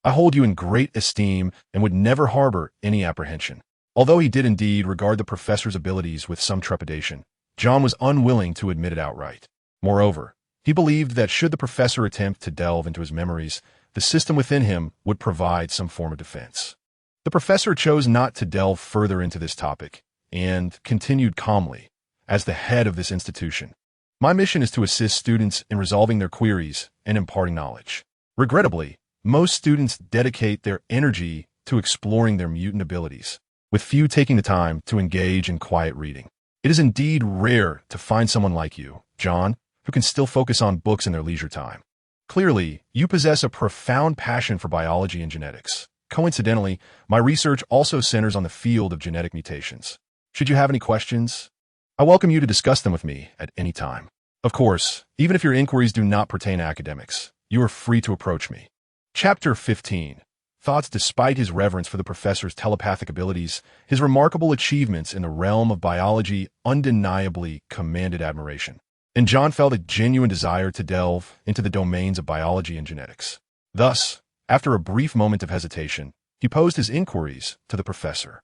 I hold you in great esteem and would never harbor any apprehension." Although he did indeed regard the professor's abilities with some trepidation, John was unwilling to admit it outright. Moreover, he believed that should the professor attempt to delve into his memories, the system within him would provide some form of defense. The professor chose not to delve further into this topic and continued calmly, as the head of this institution. "My mission is to assist students in resolving their queries and imparting knowledge. Regrettably, most students dedicate their energy to exploring their mutant abilities, with few taking the time to engage in quiet reading. It is indeed rare to find someone like you, John, who can still focus on books in their leisure time. Clearly, you possess a profound passion for biology and genetics. Coincidentally, my research also centers on the field of genetic mutations. Should you have any questions, I welcome you to discuss them with me at any time. Of course, even if your inquiries do not pertain to academics, you are free to approach me." Chapter 15. Thoughts. Despite his reverence for the professor's telepathic abilities, his remarkable achievements in the realm of biology undeniably commanded admiration, and John felt a genuine desire to delve into the domains of biology and genetics. Thus, after a brief moment of hesitation, he posed his inquiries to the professor.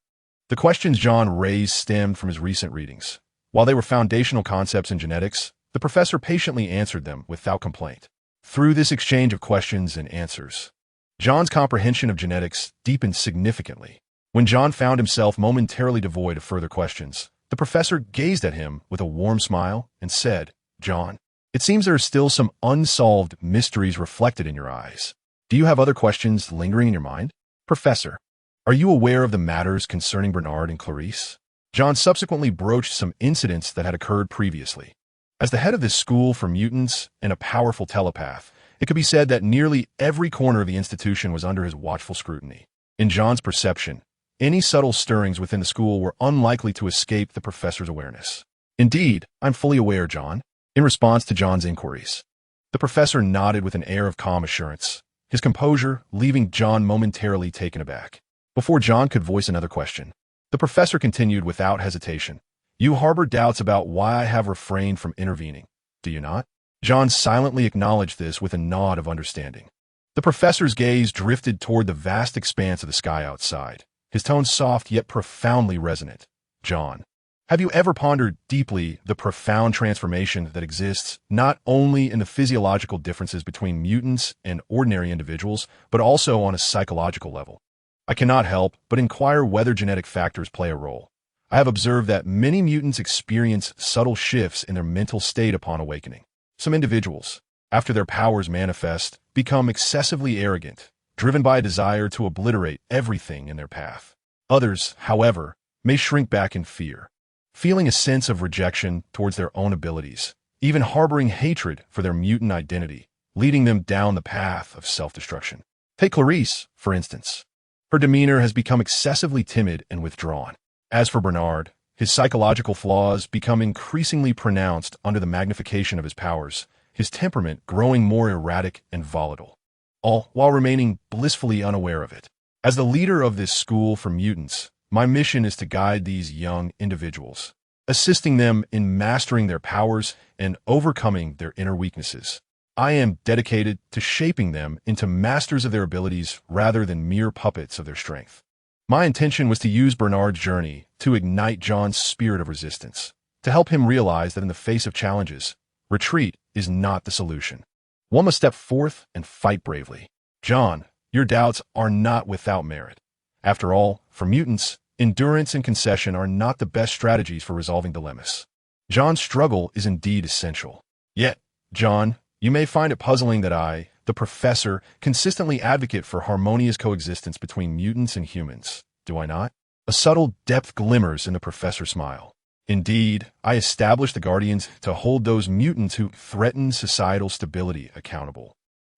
The questions John raised stemmed from his recent readings. While they were foundational concepts in genetics, the professor patiently answered them without complaint. Through this exchange of questions and answers, John's comprehension of genetics deepened significantly. When John found himself momentarily devoid of further questions, the professor gazed at him with a warm smile and said, "John, it seems there are still some unsolved mysteries reflected in your eyes. Do you have other questions lingering in your mind?" "Professor, Are you aware of the matters concerning Bernard and Clarice? John subsequently broached some incidents that had occurred previously. As the head of this school for mutants and a powerful telepath, it could be said that nearly every corner of the institution was under his watchful scrutiny. In John's perception, any subtle stirrings within the school were unlikely to escape the professor's awareness. Indeed, I'm fully aware, John. In response to John's inquiries, the professor nodded with an air of calm assurance, his composure leaving John momentarily taken aback. Before John could voice another question, the professor continued without hesitation. You harbor doubts about why I have refrained from intervening, do you not? John silently acknowledged this with a nod of understanding. The professor's gaze drifted toward the vast expanse of the sky outside, his tone soft yet profoundly resonant. John, have you ever pondered deeply the profound transformation that exists not only in the physiological differences between mutants and ordinary individuals, but also on a psychological level? I cannot help but inquire whether genetic factors play a role. I have observed that many mutants experience subtle shifts in their mental state upon awakening. Some individuals, after their powers manifest, become excessively arrogant, driven by a desire to obliterate everything in their path. Others, however, may shrink back in fear, feeling a sense of rejection towards their own abilities, even harboring hatred for their mutant identity, leading them down the path of self-destruction. Take Clarice, for instance. Her demeanor has become excessively timid and withdrawn. As for Bernard, his psychological flaws become increasingly pronounced under the magnification of his powers, his temperament growing more erratic and volatile, all while remaining blissfully unaware of it. As the leader of this school for mutants, my mission is to guide these young individuals, assisting them in mastering their powers and overcoming their inner weaknesses. I am dedicated to shaping them into masters of their abilities rather than mere puppets of their strength. My intention was to use Bernard's journey to ignite John's spirit of resistance, to help him realize that in the face of challenges, retreat is not the solution. One must step forth and fight bravely. John, your doubts are not without merit. After all, for mutants, endurance and concession are not the best strategies for resolving dilemmas. John's struggle is indeed essential. Yet, John, you may find it puzzling that I, the professor, consistently advocate for harmonious coexistence between mutants and humans, do I not? A subtle depth glimmers in the professor's smile. Indeed, I established the Guardians to hold those mutants who threaten societal stability accountable,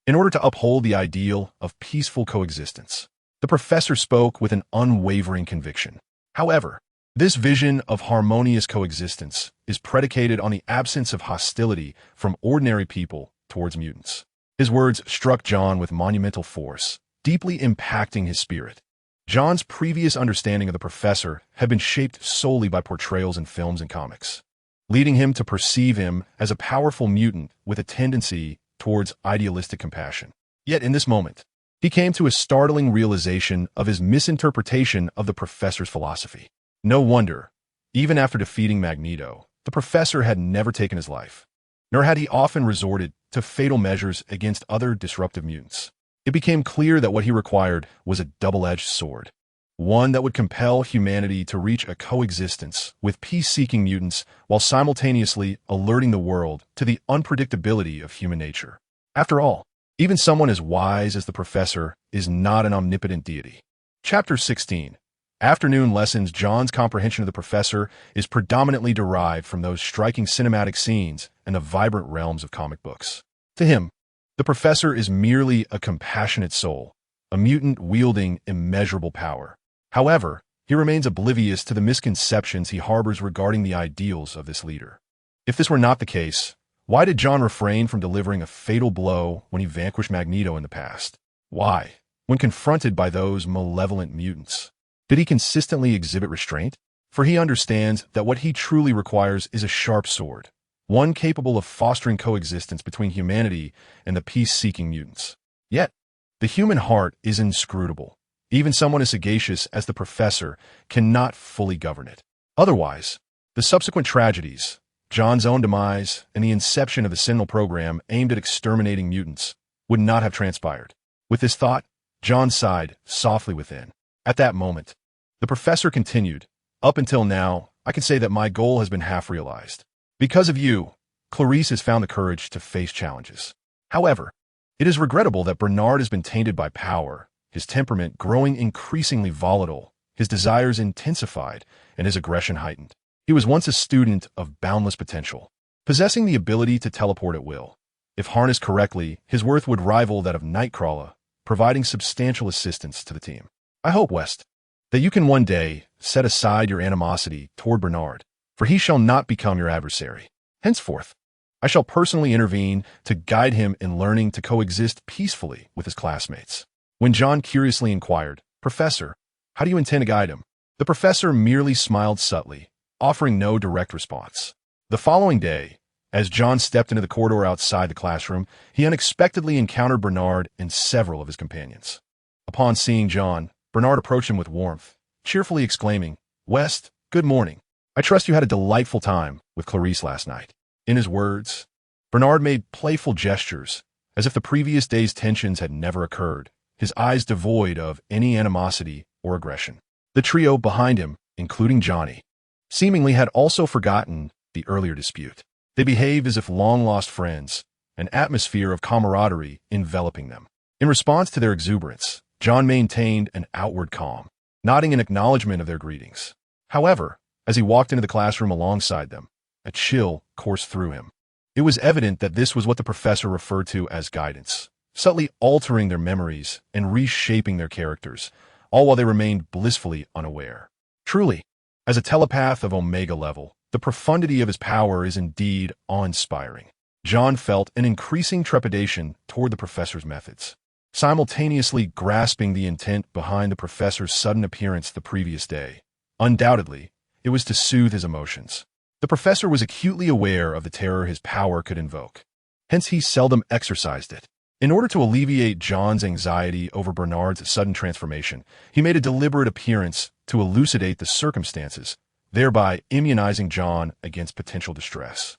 in order to uphold the ideal of peaceful coexistence. The professor spoke with an unwavering conviction. However, this vision of harmonious coexistence is predicated on the absence of hostility from ordinary people towards mutants. His words struck John with monumental force, deeply impacting his spirit. John's previous understanding of the professor had been shaped solely by portrayals in films and comics, leading him to perceive him as a powerful mutant with a tendency towards idealistic compassion. Yet in this moment, he came to a startling realization of his misinterpretation of the professor's philosophy. No wonder, even after defeating Magneto, the professor had never taken his life, nor had he often resorted to fatal measures against other disruptive mutants. It became clear that what he required was a double-edged sword, one that would compel humanity to reach a coexistence with peace-seeking mutants while simultaneously alerting the world to the unpredictability of human nature. After all, even someone as wise as the professor is not an omnipotent deity. Chapter 16. Afternoon lessons. John's comprehension of the professor is predominantly derived from those striking cinematic scenes and the vibrant realms of comic books. To him, the professor is merely a compassionate soul, a mutant wielding immeasurable power. However, he remains oblivious to the misconceptions he harbors regarding the ideals of this leader. If this were not the case, why did John refrain from delivering a fatal blow when he vanquished Magneto in the past? Why, when confronted by those malevolent mutants, did he consistently exhibit restraint? For he understands that what he truly requires is a sharp sword, one capable of fostering coexistence between humanity and the peace-seeking mutants. Yet, the human heart is inscrutable. Even someone as sagacious as the professor cannot fully govern it. Otherwise, the subsequent tragedies, John's own demise, and the inception of the Sentinel Program aimed at exterminating mutants would not have transpired. With this thought, John sighed softly within. At that moment, the professor continued, "Up until now, I can say that my goal has been half realized. Because of you, Clarice has found the courage to face challenges. However, it is regrettable that Bernard has been tainted by power, his temperament growing increasingly volatile, his desires intensified, and his aggression heightened. He was once a student of boundless potential, possessing the ability to teleport at will. If harnessed correctly, his worth would rival that of Nightcrawler, providing substantial assistance to the team. I hope, West, that you can one day set aside your animosity toward Bernard, for he shall not become your adversary. Henceforth, I shall personally intervene to guide him in learning to coexist peacefully with his classmates. When John curiously inquired, "Professor, how do you intend to guide him?" the professor merely smiled subtly, offering no direct response. The following day, as John stepped into the corridor outside the classroom, he unexpectedly encountered Bernard and several of his companions. Upon seeing John, Bernard approached him with warmth, cheerfully exclaiming, "West, good morning. I trust you had a delightful time with Clarice last night." In his words, Bernard made playful gestures, as if the previous day's tensions had never occurred, his eyes devoid of any animosity or aggression. The trio behind him, including Johnny, seemingly had also forgotten the earlier dispute. They behaved as if long-lost friends, an atmosphere of camaraderie enveloping them. In response to their exuberance, John maintained an outward calm, nodding in acknowledgement of their greetings. However, as he walked into the classroom alongside them, a chill coursed through him. It was evident that this was what the professor referred to as guidance, subtly altering their memories and reshaping their characters, all while they remained blissfully unaware. Truly, as a telepath of Omega level, the profundity of his power is indeed awe-inspiring. John felt an increasing trepidation toward the professor's methods, simultaneously grasping the intent behind the professor's sudden appearance the previous day. Undoubtedly, it was to soothe his emotions. The professor was acutely aware of the terror his power could invoke. Hence he seldom exercised it. In order to alleviate John's anxiety over Bernard's sudden transformation, he made a deliberate appearance to elucidate the circumstances, thereby immunizing John against potential distress.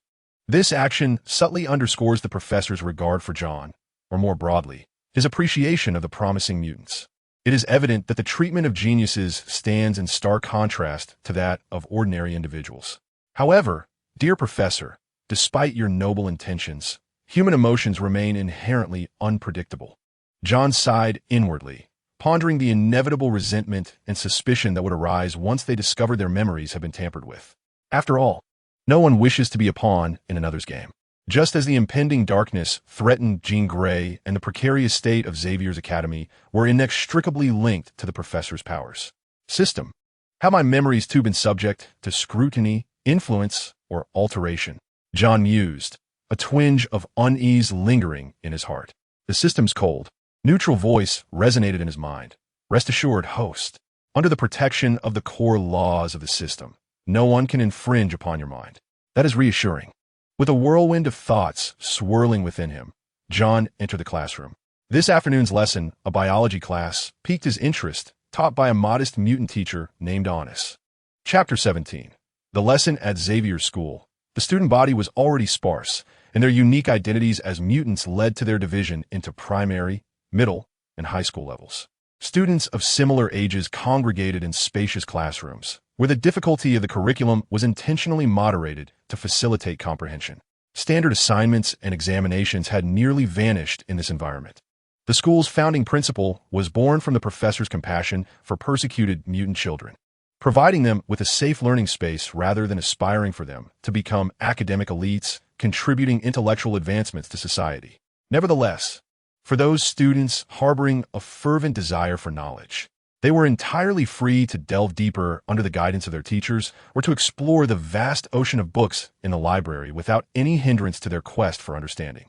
This action subtly underscores the professor's regard for John, or more broadly, his appreciation of the promising mutants. It is evident that the treatment of geniuses stands in stark contrast to that of ordinary individuals. However, dear Professor, despite your noble intentions, human emotions remain inherently unpredictable. John sighed inwardly, pondering the inevitable resentment and suspicion that would arise once they discovered their memories had been tampered with. After all, no one wishes to be a pawn in another's game. Just as the impending darkness threatened Jean Grey and the precarious state of Xavier's Academy were inextricably linked to the professor's powers. System, have my memories too been subject to scrutiny, influence, or alteration? John mused, a twinge of unease lingering in his heart. The system's cold, neutral voice resonated in his mind. Rest assured, host, under the protection of the core laws of the system, no one can infringe upon your mind. That is reassuring. With a whirlwind of thoughts swirling within him, John entered the classroom. This afternoon's lesson, a biology class, piqued his interest, taught by a modest mutant teacher named Honest. Chapter 17. The lesson at Xavier's school. The student body was already sparse, and their unique identities as mutants led to their division into primary, middle, and high school levels. Students of similar ages congregated in spacious classrooms, where the difficulty of the curriculum was intentionally moderated to facilitate comprehension. Standard assignments and examinations had nearly vanished in this environment. The school's founding principle was born from the professor's compassion for persecuted mutant children, providing them with a safe learning space rather than aspiring for them to become academic elites, contributing intellectual advancements to society. Nevertheless, for those students harboring a fervent desire for knowledge, they were entirely free to delve deeper under the guidance of their teachers or to explore the vast ocean of books in the library without any hindrance to their quest for understanding.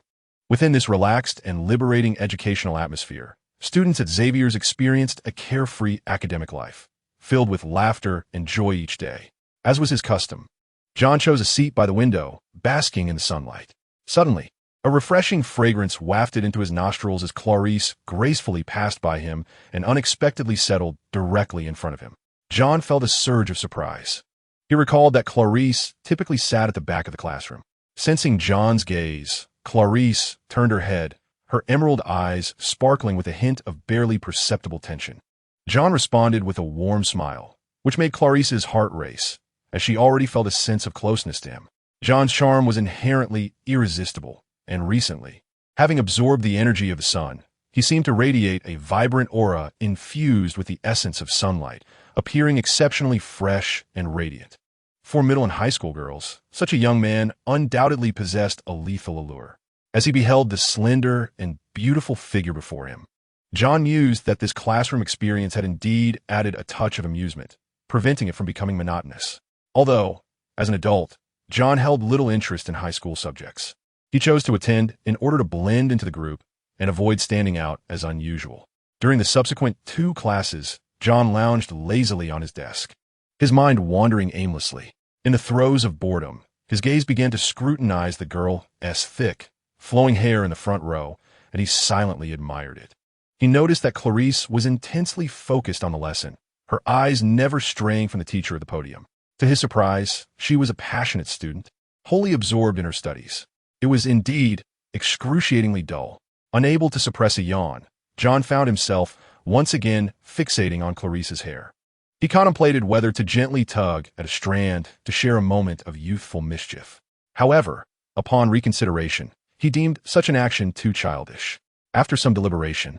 Within this relaxed and liberating educational atmosphere, students at Xavier's experienced a carefree academic life, filled with laughter and joy each day. As was his custom, John chose a seat by the window, basking in the sunlight. Suddenly, a refreshing fragrance wafted into his nostrils as Clarice gracefully passed by him and unexpectedly settled directly in front of him. John felt a surge of surprise. He recalled that Clarice typically sat at the back of the classroom. Sensing John's gaze, Clarice turned her head, her emerald eyes sparkling with a hint of barely perceptible tension. John responded with a warm smile, which made Clarice's heart race, as she already felt a sense of closeness to him. John's charm was inherently irresistible, and recently, having absorbed the energy of the sun, He seemed to radiate a vibrant aura infused with the essence of sunlight, appearing exceptionally fresh and radiant. For middle and high school girls, such a young man undoubtedly possessed a lethal allure. As he beheld the slender and beautiful figure before him, John mused that this classroom experience had indeed added a touch of amusement, preventing it from becoming monotonous. Although, as an adult, John held little interest in high school subjects. He chose to attend in order to blend into the group and avoid standing out as unusual. During the subsequent 2 classes, John lounged lazily on his desk, his mind wandering aimlessly. In the throes of boredom, his gaze began to scrutinize the girl's thick, flowing hair in the front row, and he silently admired it. He noticed that Clarice was intensely focused on the lesson, her eyes never straying from the teacher at the podium. To his surprise, she was a passionate student, wholly absorbed in her studies. It was indeed excruciatingly dull. Unable to suppress a yawn, John found himself once again fixating on Clarice's hair. He contemplated whether to gently tug at a strand to share a moment of youthful mischief. However, upon reconsideration, he deemed such an action too childish. After some deliberation,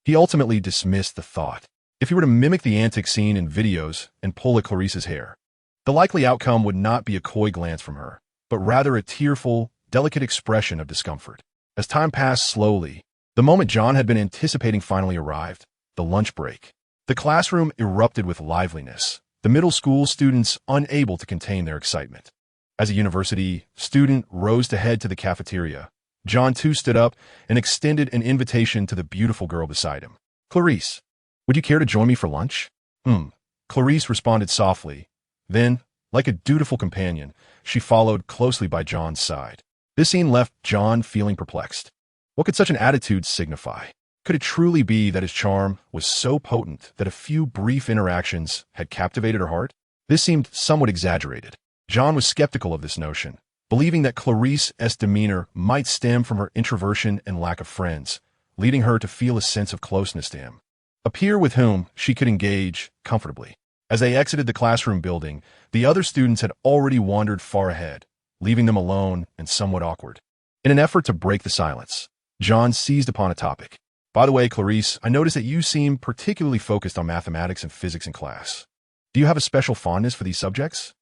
he ultimately dismissed the thought. If he were to mimic the antics seen in videos and pull at Clarice's hair, the likely outcome would not be a coy glance from her, but rather a tearful, delicate expression of discomfort. As time passed slowly, the moment John had been anticipating finally arrived, the lunch break. The classroom erupted with liveliness, the middle school students unable to contain their excitement. As a university student rose to head to the cafeteria, John too stood up and extended an invitation to the beautiful girl beside him. "Clarice, would you care to join me for lunch?" Clarice responded softly. Then, like a dutiful companion, she followed closely by John's side. This scene left John feeling perplexed. What could such an attitude signify? Could it truly be that his charm was so potent that a few brief interactions had captivated her heart? This seemed somewhat exaggerated. John was skeptical of this notion, believing that Clarice's demeanor might stem from her introversion and lack of friends, leading her to feel a sense of closeness to him, a peer with whom she could engage comfortably. As they exited the classroom building, the other students had already wandered far ahead, leaving them alone and somewhat awkward. In an effort to break the silence, John seized upon a topic. "By the way, Clarice, I noticed that you seem particularly focused on mathematics and physics in class. Do you have a special fondness for these subjects?"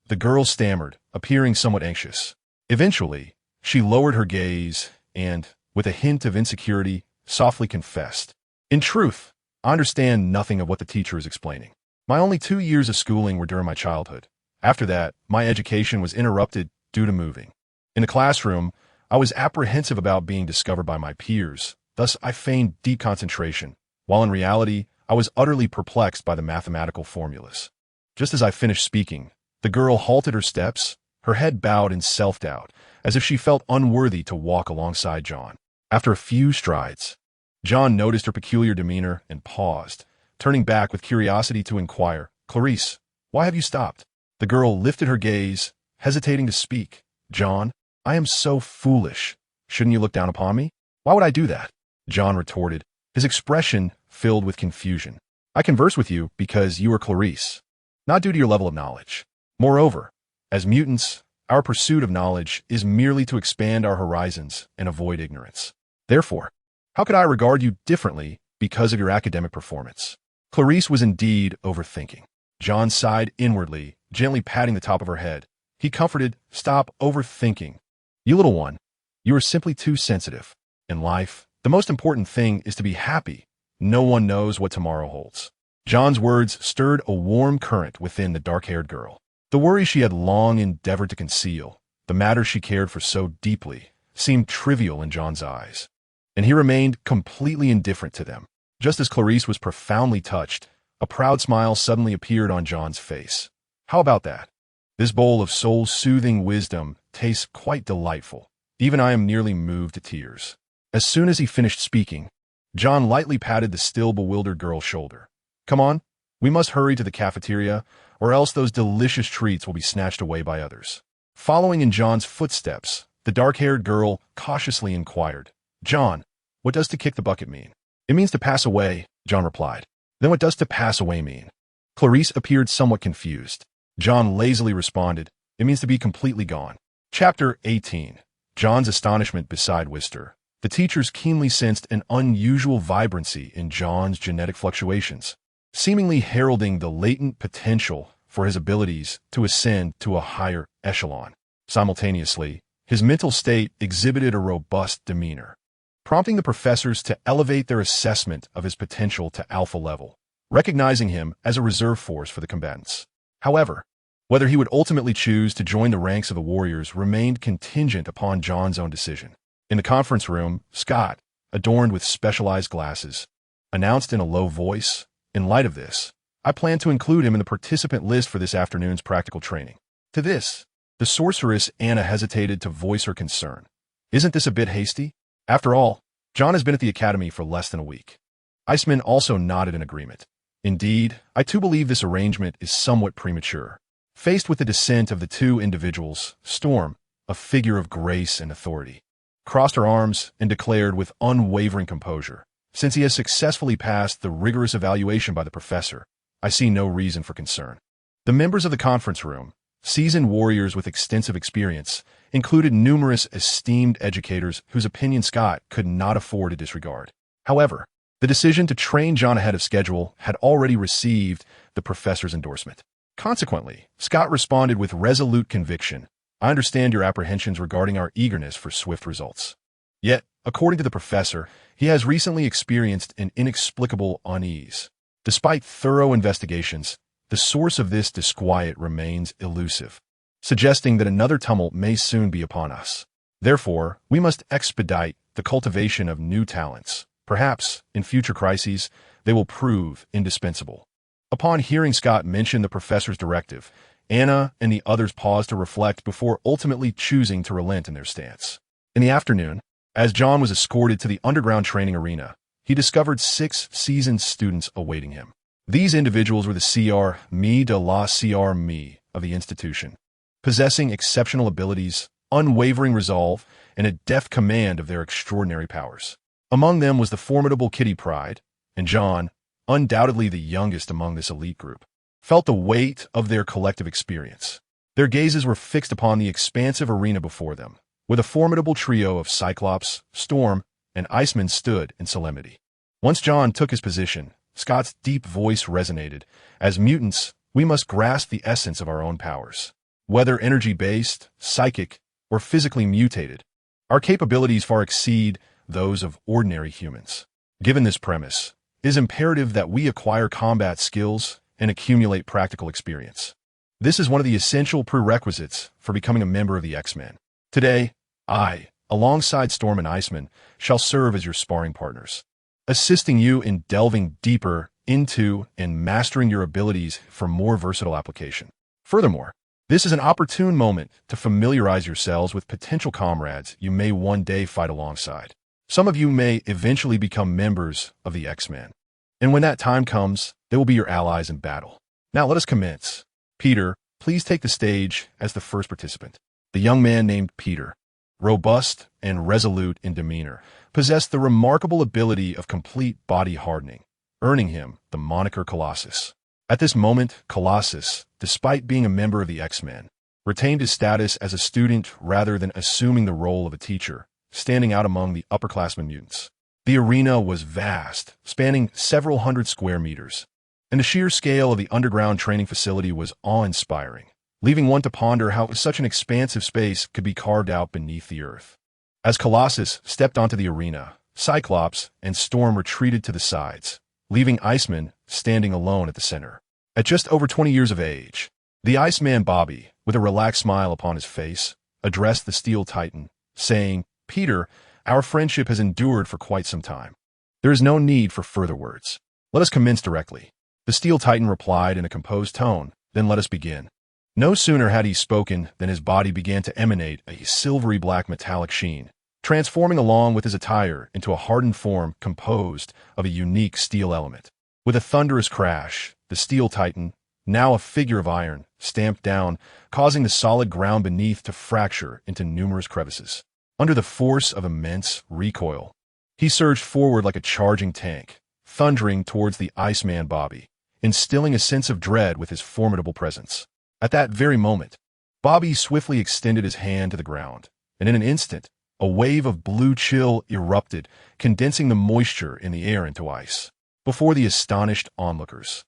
The girl stammered, appearing somewhat anxious. Eventually, she lowered her gaze and, with a hint of insecurity, softly confessed, "In truth, I understand nothing of what the teacher is explaining. My only 2 years of schooling were during my childhood. After that, my education was interrupted due to moving. In the classroom, I was apprehensive about being discovered by my peers, thus I feigned deep concentration, while in reality, I was utterly perplexed by the mathematical formulas." Just as I finished speaking, the girl halted her steps, her head bowed in self-doubt, as if she felt unworthy to walk alongside John. After a few strides, John noticed her peculiar demeanor and paused, turning back with curiosity to inquire, "Clarice, why have you stopped?" The girl lifted her gaze, hesitating to speak. "John, I am so foolish. Shouldn't you look down upon me?" "Why would I do that?" John retorted, his expression filled with confusion. "I converse with you because you are Clarice, not due to your level of knowledge. Moreover, as mutants, our pursuit of knowledge is merely to expand our horizons and avoid ignorance. Therefore, how could I regard you differently because of your academic performance?" Clarice was indeed overthinking. John sighed inwardly, gently patting the top of her head. He comforted, "Stop overthinking. You little one, you are simply too sensitive. In life, the most important thing is to be happy. No one knows what tomorrow holds." John's words stirred a warm current within the dark-haired girl. The worry she had long endeavored to conceal, the matter she cared for so deeply, seemed trivial in John's eyes, and he remained completely indifferent to them. Just as Clarice was profoundly touched, a proud smile suddenly appeared on John's face. "How about that? This bowl of soul-soothing wisdom tastes quite delightful. Even I am nearly moved to tears." As soon as he finished speaking, John lightly patted the still bewildered girl's shoulder. "Come on, we must hurry to the cafeteria, or else those delicious treats will be snatched away by others." Following in John's footsteps, the dark-haired girl cautiously inquired, "John, what does to kick the bucket mean?" "It means to pass away," John replied. "Then what does to pass away mean?" Clarice appeared somewhat confused. John lazily responded, "It means to be completely gone." Chapter 18. John's astonishment beside Wister. The teachers keenly sensed an unusual vibrancy in John's genetic fluctuations, seemingly heralding the latent potential for his abilities to ascend to a higher echelon. Simultaneously, his mental state exhibited a robust demeanor, prompting the professors to elevate their assessment of his potential to alpha level, recognizing him as a reserve force for the combatants. However, whether he would ultimately choose to join the ranks of the Warriors remained contingent upon John's own decision. In the conference room, Scott, adorned with specialized glasses, announced in a low voice, "In light of this, I plan to include him in the participant list for this afternoon's practical training." To this, the sorceress Anna hesitated to voice her concern. "Isn't this a bit hasty? After all, John has been at the academy for less than a week." Iceman also nodded in agreement. "Indeed, I too believe this arrangement is somewhat premature." Faced with the dissent of the two individuals, Storm, a figure of grace and authority, crossed her arms and declared with unwavering composure, "Since he has successfully passed the rigorous evaluation by the professor, I see no reason for concern." The members of the conference room, seasoned warriors with extensive experience, included numerous esteemed educators whose opinion Scott could not afford to disregard. However, the decision to train John ahead of schedule had already received the professor's endorsement. Consequently, Scott responded with resolute conviction, "I understand your apprehensions regarding our eagerness for swift results. Yet, according to the professor, he has recently experienced an inexplicable unease. Despite thorough investigations, the source of this disquiet remains elusive, suggesting that another tumult may soon be upon us. Therefore, we must expedite the cultivation of new talents. Perhaps, in future crises, they will prove indispensable." Upon hearing Scott mention the professor's directive, Anna and the others paused to reflect before ultimately choosing to relent in their stance. In the afternoon, as John was escorted to the underground training arena, he discovered 6 seasoned students awaiting him. These individuals were the CR Me de la CR Me of the institution, possessing exceptional abilities, unwavering resolve, and a deft command of their extraordinary powers. Among them was the formidable Kitty Pryde, and John, undoubtedly the youngest among this elite group, felt the weight of their collective experience. Their gazes were fixed upon the expansive arena before them, where the formidable trio of Cyclops, Storm, and Iceman stood in solemnity. Once John took his position, Scott's deep voice resonated. "As mutants, we must grasp the essence of our own powers. Whether energy-based, psychic, or physically mutated, our capabilities far exceed those of ordinary humans. Given this premise, it is imperative that we acquire combat skills and accumulate practical experience. This is one of the essential prerequisites for becoming a member of the X-Men. Today, I, alongside Storm and Iceman, shall serve as your sparring partners, assisting you in delving deeper into and mastering your abilities for more versatile application. Furthermore, this is an opportune moment to familiarize yourselves with potential comrades you may one day fight alongside. Some of you may eventually become members of the X-Men, and when that time comes, they will be your allies in battle. Now let us commence. Peter, please take the stage as the first participant." The young man named Peter, robust and resolute in demeanor, possessed the remarkable ability of complete body hardening, earning him the moniker Colossus. At this moment, Colossus, despite being a member of the X-Men, retained his status as a student rather than assuming the role of a teacher, standing out among the upperclassmen mutants. The arena was vast, spanning several hundred square meters, and the sheer scale of the underground training facility was awe-inspiring, leaving one to ponder how such an expansive space could be carved out beneath the earth. As Colossus stepped onto the arena, Cyclops and Storm retreated to the sides, leaving Iceman standing alone at the center. At just over 20 years of age, the Iceman Bobby, with a relaxed smile upon his face, addressed the Steel Titan, saying, "Peter, our friendship has endured for quite some time. There is no need for further words. Let us commence directly." The Steel Titan replied in a composed tone, "Then let us begin." No sooner had he spoken than his body began to emanate a silvery black metallic sheen, transforming along with his attire into a hardened form composed of a unique steel element. With a thunderous crash, the Steel Titan, now a figure of iron, stamped down, causing the solid ground beneath to fracture into numerous crevices. Under the force of immense recoil, he surged forward like a charging tank, thundering towards the Iceman Bobby, instilling a sense of dread with his formidable presence. At that very moment, Bobby swiftly extended his hand to the ground, and in an instant, A wave of blue chill erupted, condensing the moisture in the air into ice. Before the astonished onlookers,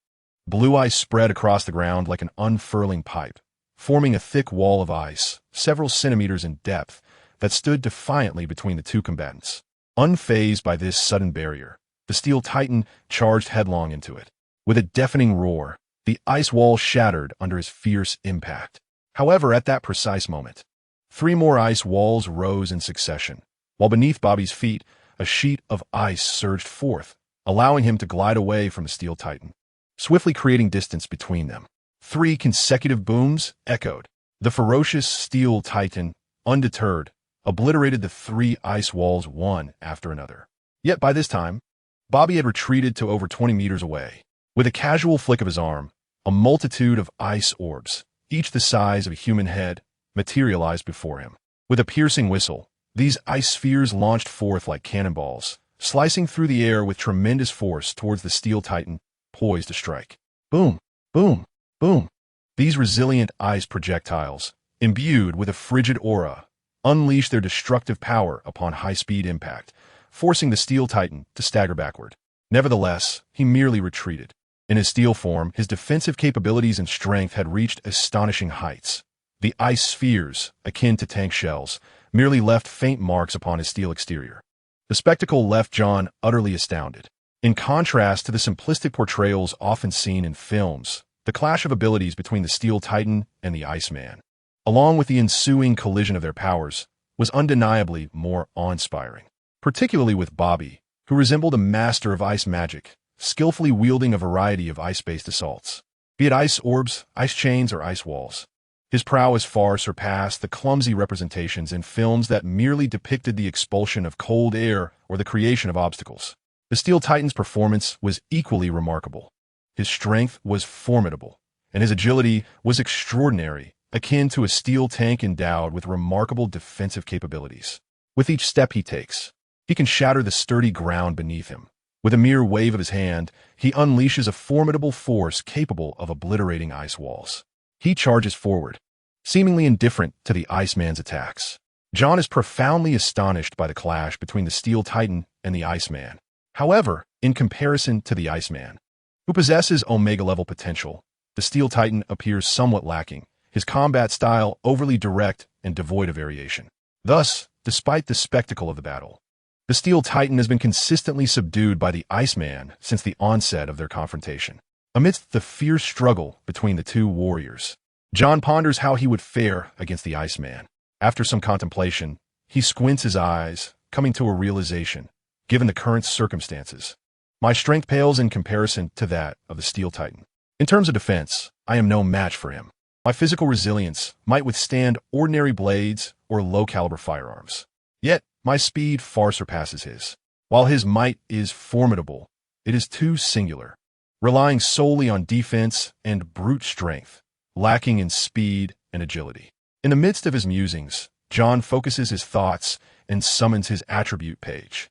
blue ice spread across the ground like an unfurling pipe, forming a thick wall of ice, several centimeters in depth, that stood defiantly between the two combatants. Unfazed by this sudden barrier, the steel titan charged headlong into it. With a deafening roar, the ice wall shattered under his fierce impact. However, at that precise moment, 3 more ice walls rose in succession, while beneath Bobby's feet, a sheet of ice surged forth, allowing him to glide away from the steel titan, swiftly creating distance between them. 3 consecutive booms echoed. The ferocious steel titan, undeterred, obliterated the 3 ice walls one after another. Yet by this time, Bobby had retreated to over 20 meters away. With a casual flick of his arm, a multitude of ice orbs, each the size of a human head, materialized before him. With a piercing whistle, these ice spheres launched forth like cannonballs, slicing through the air with tremendous force towards the steel titan, poised to strike. Boom, boom, boom. These resilient ice projectiles, imbued with a frigid aura, unleashed their destructive power upon high-speed impact, forcing the steel titan to stagger backward. Nevertheless, he merely retreated. In his steel form, his defensive capabilities and strength had reached astonishing heights. The ice spheres, akin to tank shells, merely left faint marks upon his steel exterior. The spectacle left John utterly astounded. In contrast to the simplistic portrayals often seen in films, the clash of abilities between the steel titan and the Iceman, along with the ensuing collision of their powers, was undeniably more awe-inspiring, particularly with Bobby, who resembled a master of ice magic, skillfully wielding a variety of ice-based assaults, be it ice orbs, ice chains, or ice walls. His prowess far surpassed the clumsy representations in films that merely depicted the expulsion of cold air or the creation of obstacles. The Steel Titan's performance was equally remarkable. His strength was formidable, and his agility was extraordinary, akin to a steel tank endowed with remarkable defensive capabilities. With each step he takes, he can shatter the sturdy ground beneath him. With a mere wave of his hand, he unleashes a formidable force capable of obliterating ice walls. He charges forward, seemingly indifferent to the Iceman's attacks. John is profoundly astonished by the clash between the Steel Titan and the Iceman. However, in comparison to the Iceman, who possesses Omega-level potential, the Steel Titan appears somewhat lacking, his combat style overly direct and devoid of variation. Thus, despite the spectacle of the battle, the Steel Titan has been consistently subdued by the Iceman since the onset of their confrontation. Amidst the fierce struggle between the two warriors, John ponders how he would fare against the Iceman. After some contemplation, he squints his eyes, coming to a realization. Given the current circumstances, my strength pales in comparison to that of the Steel Titan. In terms of defense, I am no match for him. My physical resilience might withstand ordinary blades or low-caliber firearms. Yet, my speed far surpasses his. While his might is formidable, it is too singular, relying solely on defense and brute strength, lacking in speed and agility. In the midst of his musings, John focuses his thoughts and summons his attribute page.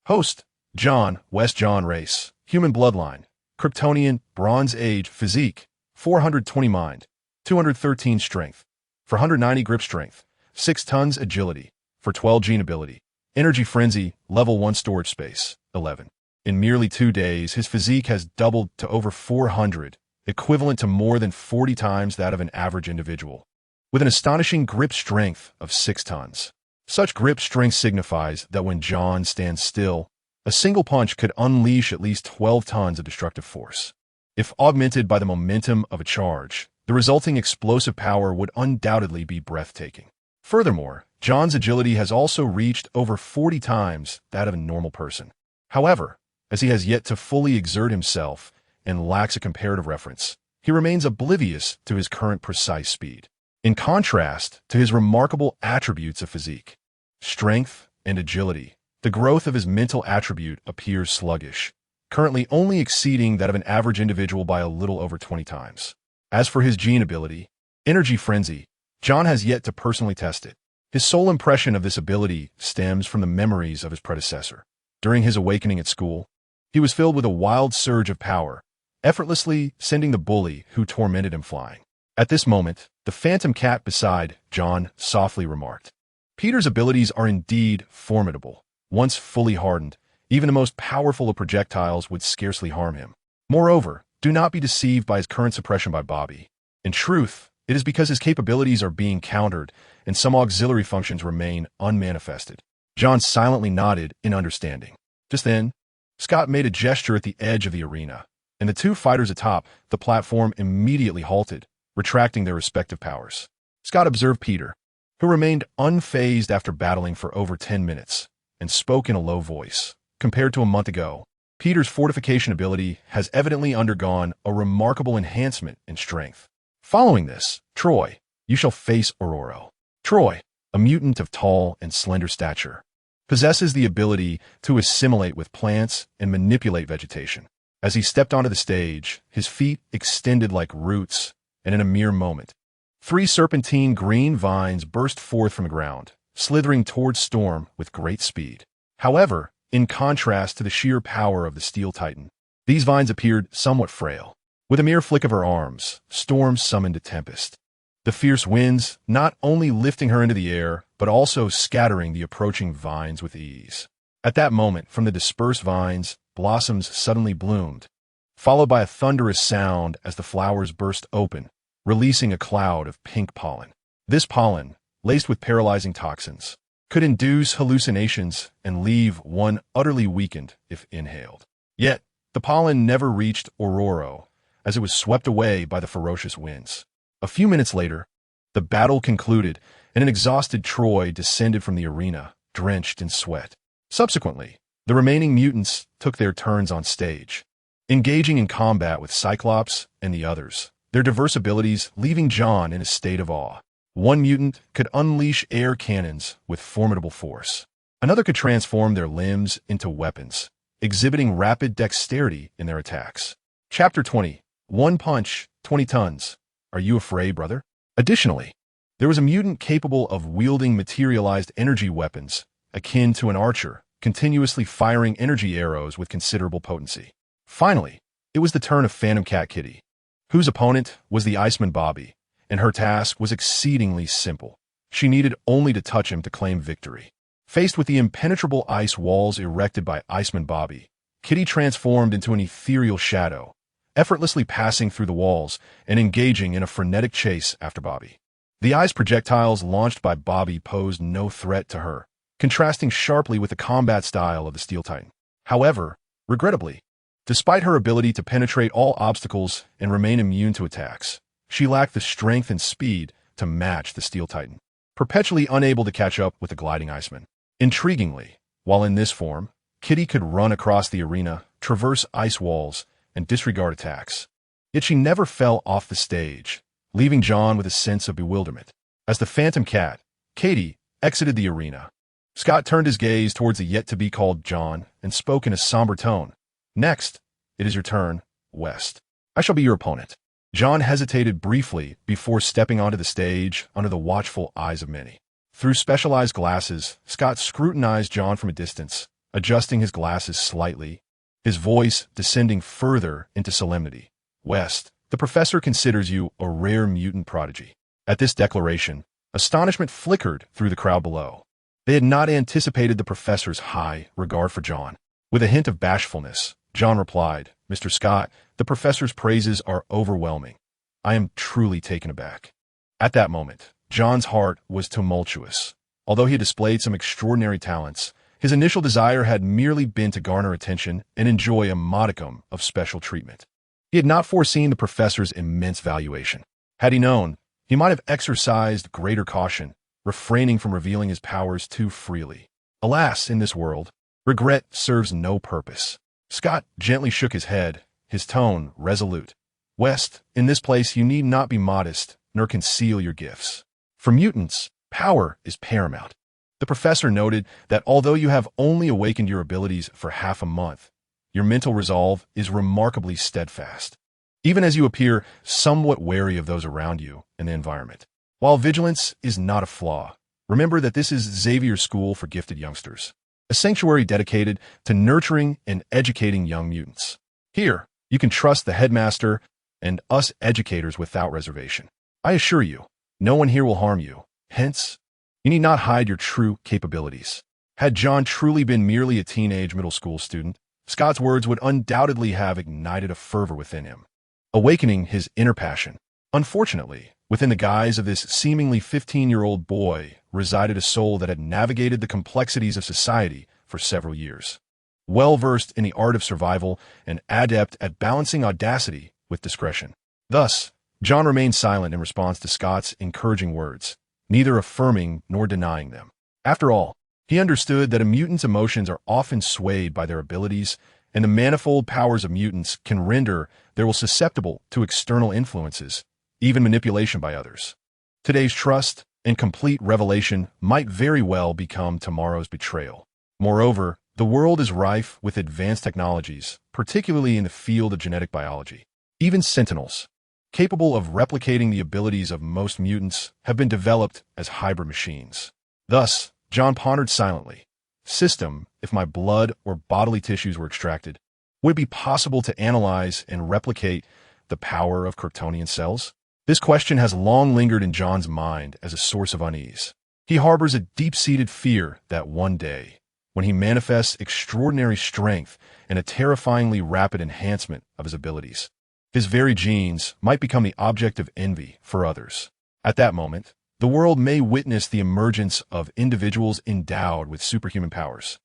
Host, John, West John race, human bloodline, Kryptonian, Bronze Age, physique, 420 mind, 213 strength, for 190 grip strength, 6 tons agility, for 12 gene ability, energy frenzy, level 1 storage space, 11. In merely 2 days, his physique has doubled to over 400, equivalent to more than 40 times that of an average individual, with an astonishing grip strength of 6 tons. Such grip strength signifies that when John stands still, a single punch could unleash at least 12 tons of destructive force. If augmented by the momentum of a charge, the resulting explosive power would undoubtedly be breathtaking. Furthermore, John's agility has also reached over 40 times that of a normal person. However, as he has yet to fully exert himself and lacks a comparative reference, he remains oblivious to his current precise speed. In contrast to his remarkable attributes of physique, strength, and agility, the growth of his mental attribute appears sluggish, currently only exceeding that of an average individual by a little over 20 times. As for his gene ability, energy frenzy, John has yet to personally test it. His sole impression of this ability stems from the memories of his predecessor. During his awakening at school, he was filled with a wild surge of power, effortlessly sending the bully who tormented him flying. At this moment, the phantom cat beside John softly remarked, Peter's abilities are indeed formidable. Once fully hardened, even the most powerful of projectiles would scarcely harm him. Moreover, do not be deceived by his current suppression by Bobby. In truth, it is because his capabilities are being countered and some auxiliary functions remain unmanifested. John silently nodded in understanding. Just then, Scott made a gesture at the edge of the arena, and the two fighters atop the platform immediately halted, retracting their respective powers. Scott observed Peter, who remained unfazed after battling for over 10 minutes, and spoke in a low voice. Compared to a month ago, Peter's fortification ability has evidently undergone a remarkable enhancement in strength. Following this, Troy, you shall face Aurora. Troy, a mutant of tall and slender stature, possesses the ability to assimilate with plants and manipulate vegetation. As he stepped onto the stage, his feet extended like roots, and in a mere moment, 3 serpentine green vines burst forth from the ground, slithering towards Storm with great speed. However, in contrast to the sheer power of the Steel Titan, these vines appeared somewhat frail. With a mere flick of her arms, Storm summoned a tempest. The fierce winds not only lifting her into the air, but also scattering the approaching vines with ease. At that moment, from the dispersed vines, blossoms suddenly bloomed, followed by a thunderous sound as the flowers burst open, releasing a cloud of pink pollen. This pollen, laced with paralyzing toxins, could induce hallucinations and leave one utterly weakened if inhaled. Yet, the pollen never reached Aurora, as it was swept away by the ferocious winds. A few minutes later, the battle concluded, and an exhausted Troy descended from the arena, drenched in sweat. Subsequently, the remaining mutants took their turns on stage, engaging in combat with Cyclops and the others, their diverse abilities leaving John in a state of awe. One mutant could unleash air cannons with formidable force. Another could transform their limbs into weapons, exhibiting rapid dexterity in their attacks. Chapter 20. 1 punch, 20 tons. Are you afraid, brother? Additionally, there was a mutant capable of wielding materialized energy weapons, akin to an archer, continuously firing energy arrows with considerable potency. Finally, it was the turn of Phantom Cat Kitty, whose opponent was the Iceman Bobby, and her task was exceedingly simple. She needed only to touch him to claim victory. Faced with the impenetrable ice walls erected by Iceman Bobby, Kitty transformed into an ethereal shadow, effortlessly passing through the walls and engaging in a frenetic chase after Bobby. The ice projectiles launched by Bobby posed no threat to her, contrasting sharply with the combat style of the Steel Titan. However, regrettably, despite her ability to penetrate all obstacles and remain immune to attacks, she lacked the strength and speed to match the Steel Titan, perpetually unable to catch up with the gliding Iceman. Intriguingly, while in this form, Kitty could run across the arena, traverse ice walls, and disregard attacks. Yet she never fell off the stage, leaving John with a sense of bewilderment. As the Phantom Cat, Katie, exited the arena, Scott turned his gaze towards the yet-to-be-called John and spoke in a somber tone. Next, it is your turn, West. I shall be your opponent. John hesitated briefly before stepping onto the stage under the watchful eyes of many. Through specialized glasses, Scott scrutinized John from a distance, adjusting his glasses slightly, his voice descending further into solemnity. West, the professor considers you a rare mutant prodigy. At this declaration, astonishment flickered through the crowd below. They had not anticipated the professor's high regard for John. With a hint of bashfulness, John replied, Mr. Scott, the professor's praises are overwhelming. I am truly taken aback. At that moment, John's heart was tumultuous. Although he had displayed some extraordinary talents, his initial desire had merely been to garner attention and enjoy a modicum of special treatment. He had not foreseen the professor's immense valuation. Had he known, he might have exercised greater caution, refraining from revealing his powers too freely. Alas, in this world, regret serves no purpose. Scott gently shook his head, his tone resolute. West, in this place you need not be modest, nor conceal your gifts. For mutants, power is paramount. The professor noted that although you have only awakened your abilities for half a month, your mental resolve is remarkably steadfast, even as you appear somewhat wary of those around you and the environment. While vigilance is not a flaw, remember that this is Xavier's School for Gifted Youngsters, a sanctuary dedicated to nurturing and educating young mutants. Here, you can trust the headmaster and us educators without reservation. I assure you, no one here will harm you. Hence, You need not hide your true capabilities. Had John truly been merely a teenage middle school student, Scott's words would undoubtedly have ignited a fervor within him, awakening his inner passion. Unfortunately, within the guise of this seemingly 15-year-old boy resided a soul that had navigated the complexities of society for several years. Well-versed in the art of survival and adept at balancing audacity with discretion. Thus, John remained silent in response to Scott's encouraging words, neither affirming nor denying them. After all, he understood that a mutant's emotions are often swayed by their abilities, and the manifold powers of mutants can render them susceptible to external influences, even manipulation by others. Today's trust and complete revelation might very well become tomorrow's betrayal. Moreover, the world is rife with advanced technologies, particularly in the field of genetic biology. Even Sentinels, capable of replicating the abilities of most mutants, have been developed as hybrid machines. Thus, John pondered silently. System, if my blood or bodily tissues were extracted, would it be possible to analyze and replicate the power of Kryptonian cells? This question has long lingered in John's mind as a source of unease. He harbors a deep-seated fear that one day, when he manifests extraordinary strength and a terrifyingly rapid enhancement of his abilities, his very genes might become the object of envy for others. At that moment, the world may witness the emergence of individuals endowed with superhuman powers.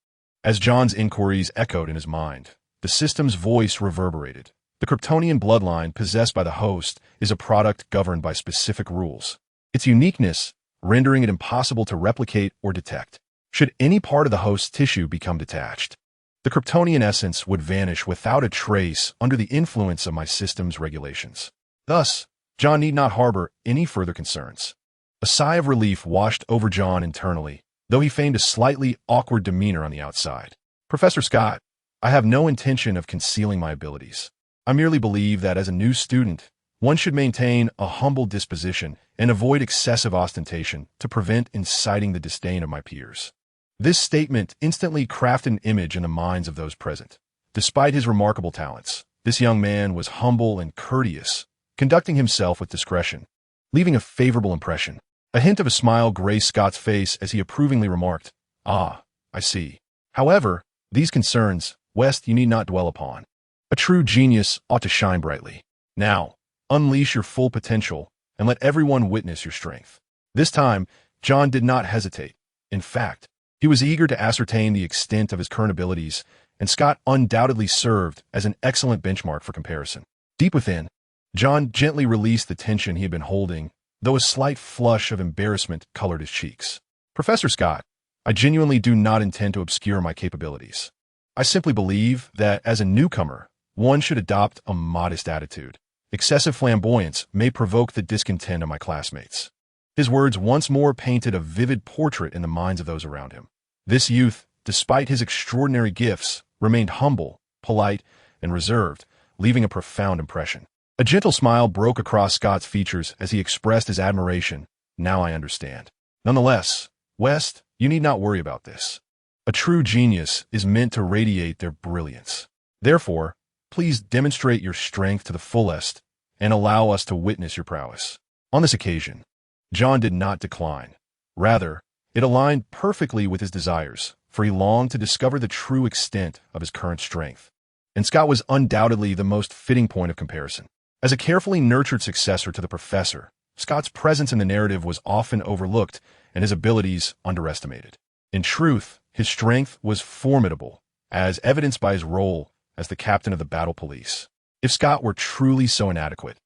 As John's inquiries echoed in his mind, the system's voice reverberated. The Kryptonian bloodline possessed by the host is a product governed by specific rules, its uniqueness rendering it impossible to replicate or detect. Should any part of the host's tissue become detached, the Kryptonian essence would vanish without a trace under the influence of my system's regulations. Thus, John need not harbor any further concerns. A sigh of relief washed over John internally, though he feigned a slightly awkward demeanor on the outside. Professor Scott, I have no intention of concealing my abilities. I merely believe that as a new student, one should maintain a humble disposition and avoid excessive ostentation to prevent inciting the disdain of my peers. This statement instantly crafted an image in the minds of those present. Despite his remarkable talents, this young man was humble and courteous, conducting himself with discretion, leaving a favorable impression. A hint of a smile graced Scott's face as he approvingly remarked, "Ah, I see. However, these concerns, West, you need not dwell upon. A true genius ought to shine brightly. Now, unleash your full potential and let everyone witness your strength." This time, John did not hesitate. In fact, he was eager to ascertain the extent of his current abilities, and Scott undoubtedly served as an excellent benchmark for comparison. Deep within, John gently released the tension he had been holding, though a slight flush of embarrassment colored his cheeks. "Professor Scott, I genuinely do not intend to obscure my capabilities. I simply believe that as a newcomer, one should adopt a modest attitude. Excessive flamboyance may provoke the discontent of my classmates." His words once more painted a vivid portrait in the minds of those around him. This youth, despite his extraordinary gifts, remained humble, polite, and reserved, leaving a profound impression. A gentle smile broke across Scott's features as he expressed his admiration. "Now I understand. Nonetheless, West, you need not worry about this. A true genius is meant to radiate their brilliance. Therefore, please demonstrate your strength to the fullest and allow us to witness your prowess." On this occasion, John did not decline. Rather, it aligned perfectly with his desires, for he longed to discover the true extent of his current strength. And Scott was undoubtedly the most fitting point of comparison. As a carefully nurtured successor to the professor, Scott's presence in the narrative was often overlooked and his abilities underestimated. In truth, his strength was formidable, as evidenced by his role as the captain of the battle police. If Scott were truly so inadequate,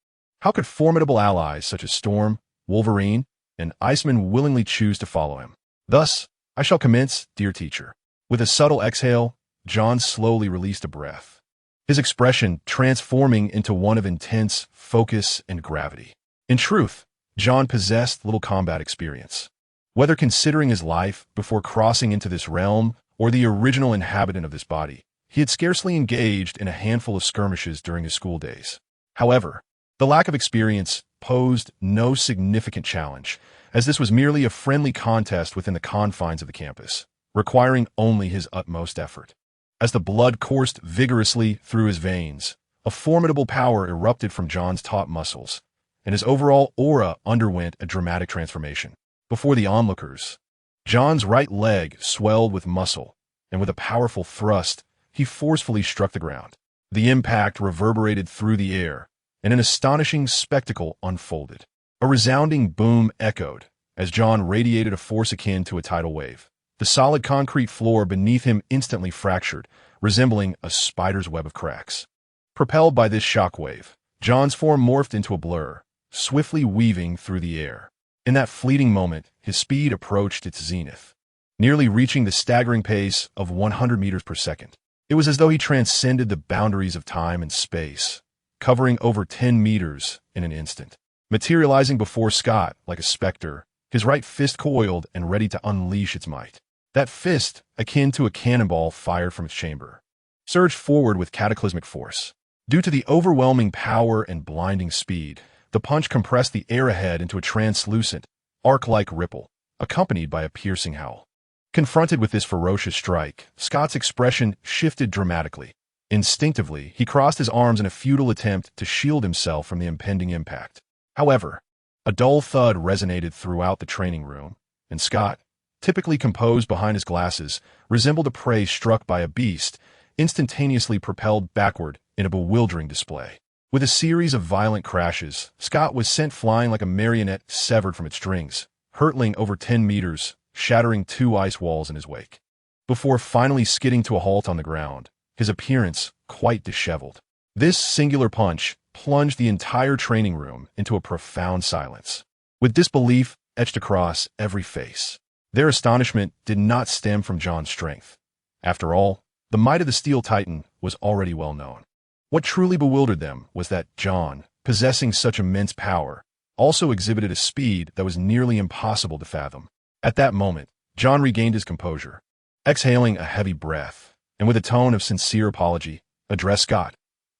how could formidable allies such as Storm, Wolverine, and Iceman willingly choose to follow him? Thus, I shall commence, dear teacher. With a subtle exhale, John slowly released a breath, his expression transforming into one of intense focus and gravity. In truth, John possessed little combat experience. Whether considering his life before crossing into this realm or the original inhabitant of this body, he had scarcely engaged in a handful of skirmishes during his school days. However, the lack of experience posed no significant challenge, as this was merely a friendly contest within the confines of the campus, requiring only his utmost effort. As the blood coursed vigorously through his veins, a formidable power erupted from John's taut muscles, and his overall aura underwent a dramatic transformation. Before the onlookers, John's right leg swelled with muscle, and with a powerful thrust, he forcefully struck the ground. The impact reverberated through the air, and an astonishing spectacle unfolded. A resounding boom echoed as John radiated a force akin to a tidal wave. The solid concrete floor beneath him instantly fractured, resembling a spider's web of cracks. Propelled by this shockwave, John's form morphed into a blur, swiftly weaving through the air. In that fleeting moment, his speed approached its zenith, nearly reaching the staggering pace of 100 meters per second. It was as though he transcended the boundaries of time and space, covering over 10 meters in an instant. Materializing before Scott like a specter, his right fist coiled and ready to unleash its might. That fist, akin to a cannonball fired from its chamber, surged forward with cataclysmic force. Due to the overwhelming power and blinding speed, the punch compressed the air ahead into a translucent, arc-like ripple, accompanied by a piercing howl. Confronted with this ferocious strike, Scott's expression shifted dramatically. Instinctively, he crossed his arms in a futile attempt to shield himself from the impending impact. However, a dull thud resonated throughout the training room, and Scott, typically composed behind his glasses, resembled a prey struck by a beast, instantaneously propelled backward in a bewildering display. With a series of violent crashes, Scott was sent flying like a marionette severed from its strings, hurtling over 10 meters, shattering 2 ice walls in his wake. Before finally skidding to a halt on the ground, his appearance quite disheveled. This singular punch plunged the entire training room into a profound silence, with disbelief etched across every face. Their astonishment did not stem from John's strength. After all, the might of the Steel Titan was already well known. What truly bewildered them was that John, possessing such immense power, also exhibited a speed that was nearly impossible to fathom. At that moment, John regained his composure, exhaling a heavy breath, and with a tone of sincere apology, addressed Scott.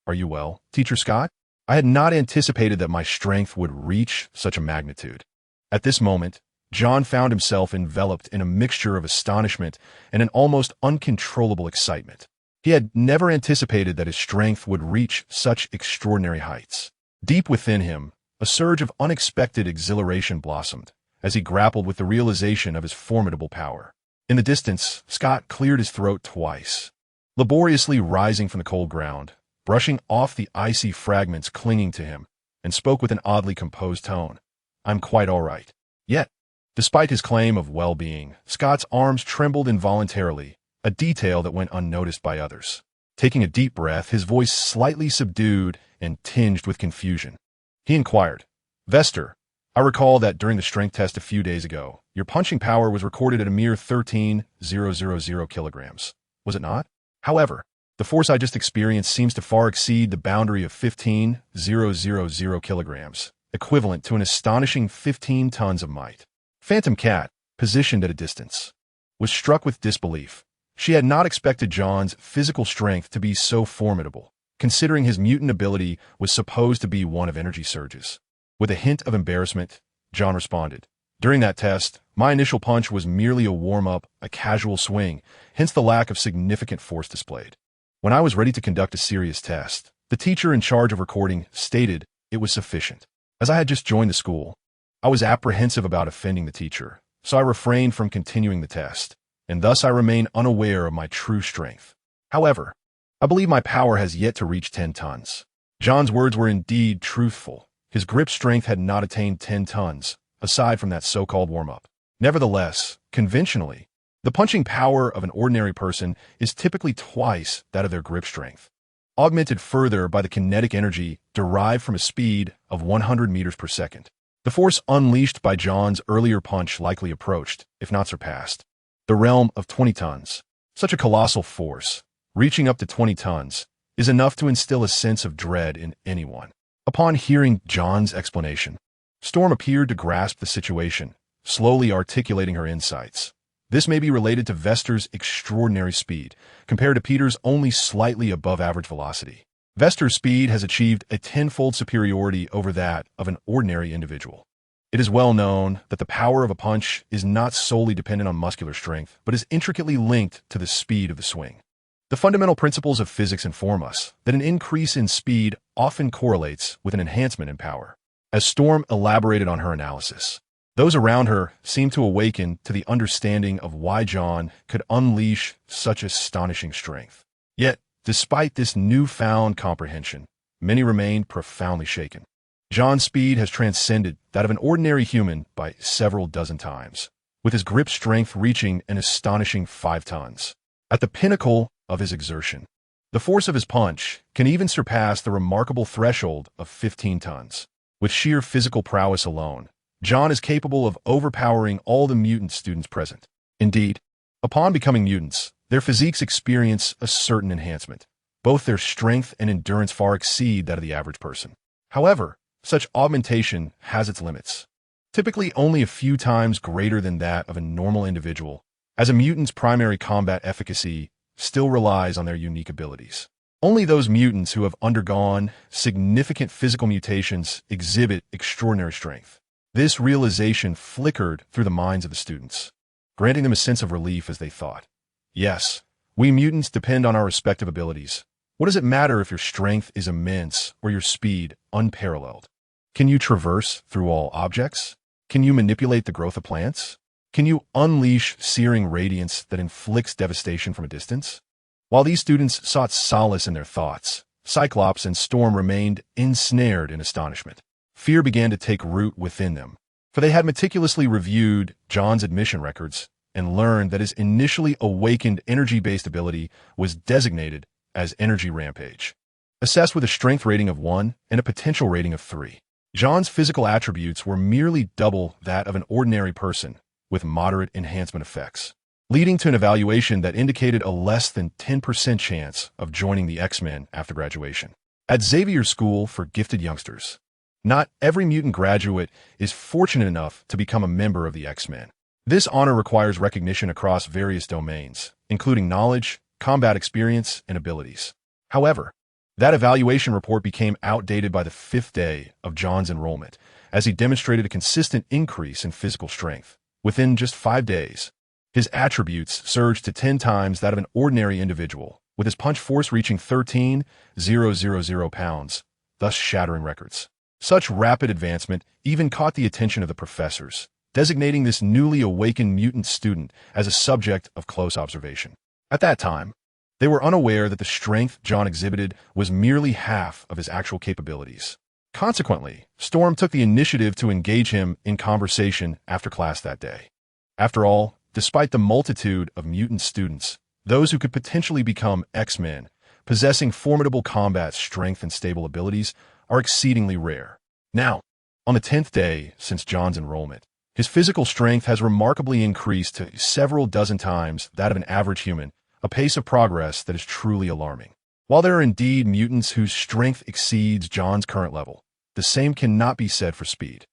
"Are you well, Teacher Scott? I had not anticipated that my strength would reach such a magnitude." At this moment, John found himself enveloped in a mixture of astonishment and an almost uncontrollable excitement. He had never anticipated that his strength would reach such extraordinary heights. Deep within him, a surge of unexpected exhilaration blossomed as he grappled with the realization of his formidable power. In the distance, Scott cleared his throat twice, laboriously rising from the cold ground, brushing off the icy fragments clinging to him, and spoke with an oddly composed tone. "I'm quite all right." Yet, despite his claim of well-being, Scott's arms trembled involuntarily, a detail that went unnoticed by others. Taking a deep breath, his voice slightly subdued and tinged with confusion, he inquired, "Vester, I recall that during the strength test a few days ago, your punching power was recorded at a mere 13,000 kilograms. Was it not? However, the force I just experienced seems to far exceed the boundary of 15,000 kilograms, equivalent to an astonishing 15 tons of might." Phantom Cat, positioned at a distance, was struck with disbelief. She had not expected John's physical strength to be so formidable, considering his mutant ability was supposed to be one of energy surges. With a hint of embarrassment, John responded, "During that test, my initial punch was merely a warm-up, a casual swing, hence the lack of significant force displayed. When I was ready to conduct a serious test, the teacher in charge of recording stated it was sufficient. As I had just joined the school, I was apprehensive about offending the teacher, so I refrained from continuing the test, and thus I remain unaware of my true strength. However, I believe my power has yet to reach 10 tons. John's words were indeed truthful. His grip strength had not attained 10 tons, aside from that so-called warm-up. Nevertheless, conventionally, the punching power of an ordinary person is typically twice that of their grip strength, augmented further by the kinetic energy derived from a speed of 100 meters per second. The force unleashed by John's earlier punch likely approached, if not surpassed, the realm of 20 tons. Such a colossal force, reaching up to 20 tons, is enough to instill a sense of dread in anyone. Upon hearing John's explanation, Storm appeared to grasp the situation, slowly articulating her insights. This may be related to Vester's extraordinary speed, compared to Peter's only slightly above average velocity. Vester's speed has achieved a tenfold superiority over that of an ordinary individual. It is well known that the power of a punch is not solely dependent on muscular strength, but is intricately linked to the speed of the swing. The fundamental principles of physics inform us that an increase in speed often correlates with an enhancement in power. As Storm elaborated on her analysis, Those around her seemed to awaken to the understanding of why John could unleash such astonishing strength. Yet, despite this newfound comprehension, many remained profoundly shaken. John's speed has transcended that of an ordinary human by several dozen times, with his grip strength reaching an astonishing 5 tons. At the pinnacle of his exertion, the force of his punch can even surpass the remarkable threshold of 15 tons. With sheer physical prowess alone, John is capable of overpowering all the mutant students present. Indeed, upon becoming mutants, their physiques experience a certain enhancement. Both their strength and endurance far exceed that of the average person. However, such augmentation has its limits, typically only a few times greater than that of a normal individual, as a mutant's primary combat efficacy still relies on their unique abilities. Only those mutants who have undergone significant physical mutations exhibit extraordinary strength. This realization flickered through the minds of the students, granting them a sense of relief as they thought, "Yes, we mutants depend on our respective abilities. What does it matter if your strength is immense or your speed unparalleled? Can you traverse through all objects? Can you manipulate the growth of plants? Can you unleash searing radiance that inflicts devastation from a distance?" While these students sought solace in their thoughts, Cyclops and Storm remained ensnared in astonishment. Fear began to take root within them, for they had meticulously reviewed John's admission records and learned that his initially awakened energy-based ability was designated as Energy Rampage, assessed with a strength rating of 1 and a potential rating of 3. John's physical attributes were merely double that of an ordinary person, with moderate enhancement effects, leading to an evaluation that indicated a less than 10% chance of joining the X-Men after graduation. At Xavier's School for Gifted Youngsters, not every mutant graduate is fortunate enough to become a member of the X-Men. This honor requires recognition across various domains, including knowledge, combat experience, and abilities. However, that evaluation report became outdated by the 5th day of John's enrollment, as he demonstrated a consistent increase in physical strength. Within just 5 days, his attributes surged to 10 times that of an ordinary individual, with his punch force reaching 13,000 pounds, thus shattering records. Such rapid advancement even caught the attention of the professors, designating this newly awakened mutant student as a subject of close observation. At that time, they were unaware that the strength John exhibited was merely half of his actual capabilities. Consequently, Storm took the initiative to engage him in conversation after class that day. After all, despite the multitude of mutant students, those who could potentially become X-Men, possessing formidable combat strength and stable abilities, are exceedingly rare. Now, on the 10th day since John's enrollment, his physical strength has remarkably increased to several dozen times that of an average human, a pace of progress that is truly alarming. While there are indeed mutants whose strength exceeds John's current level, the same cannot be said for speed.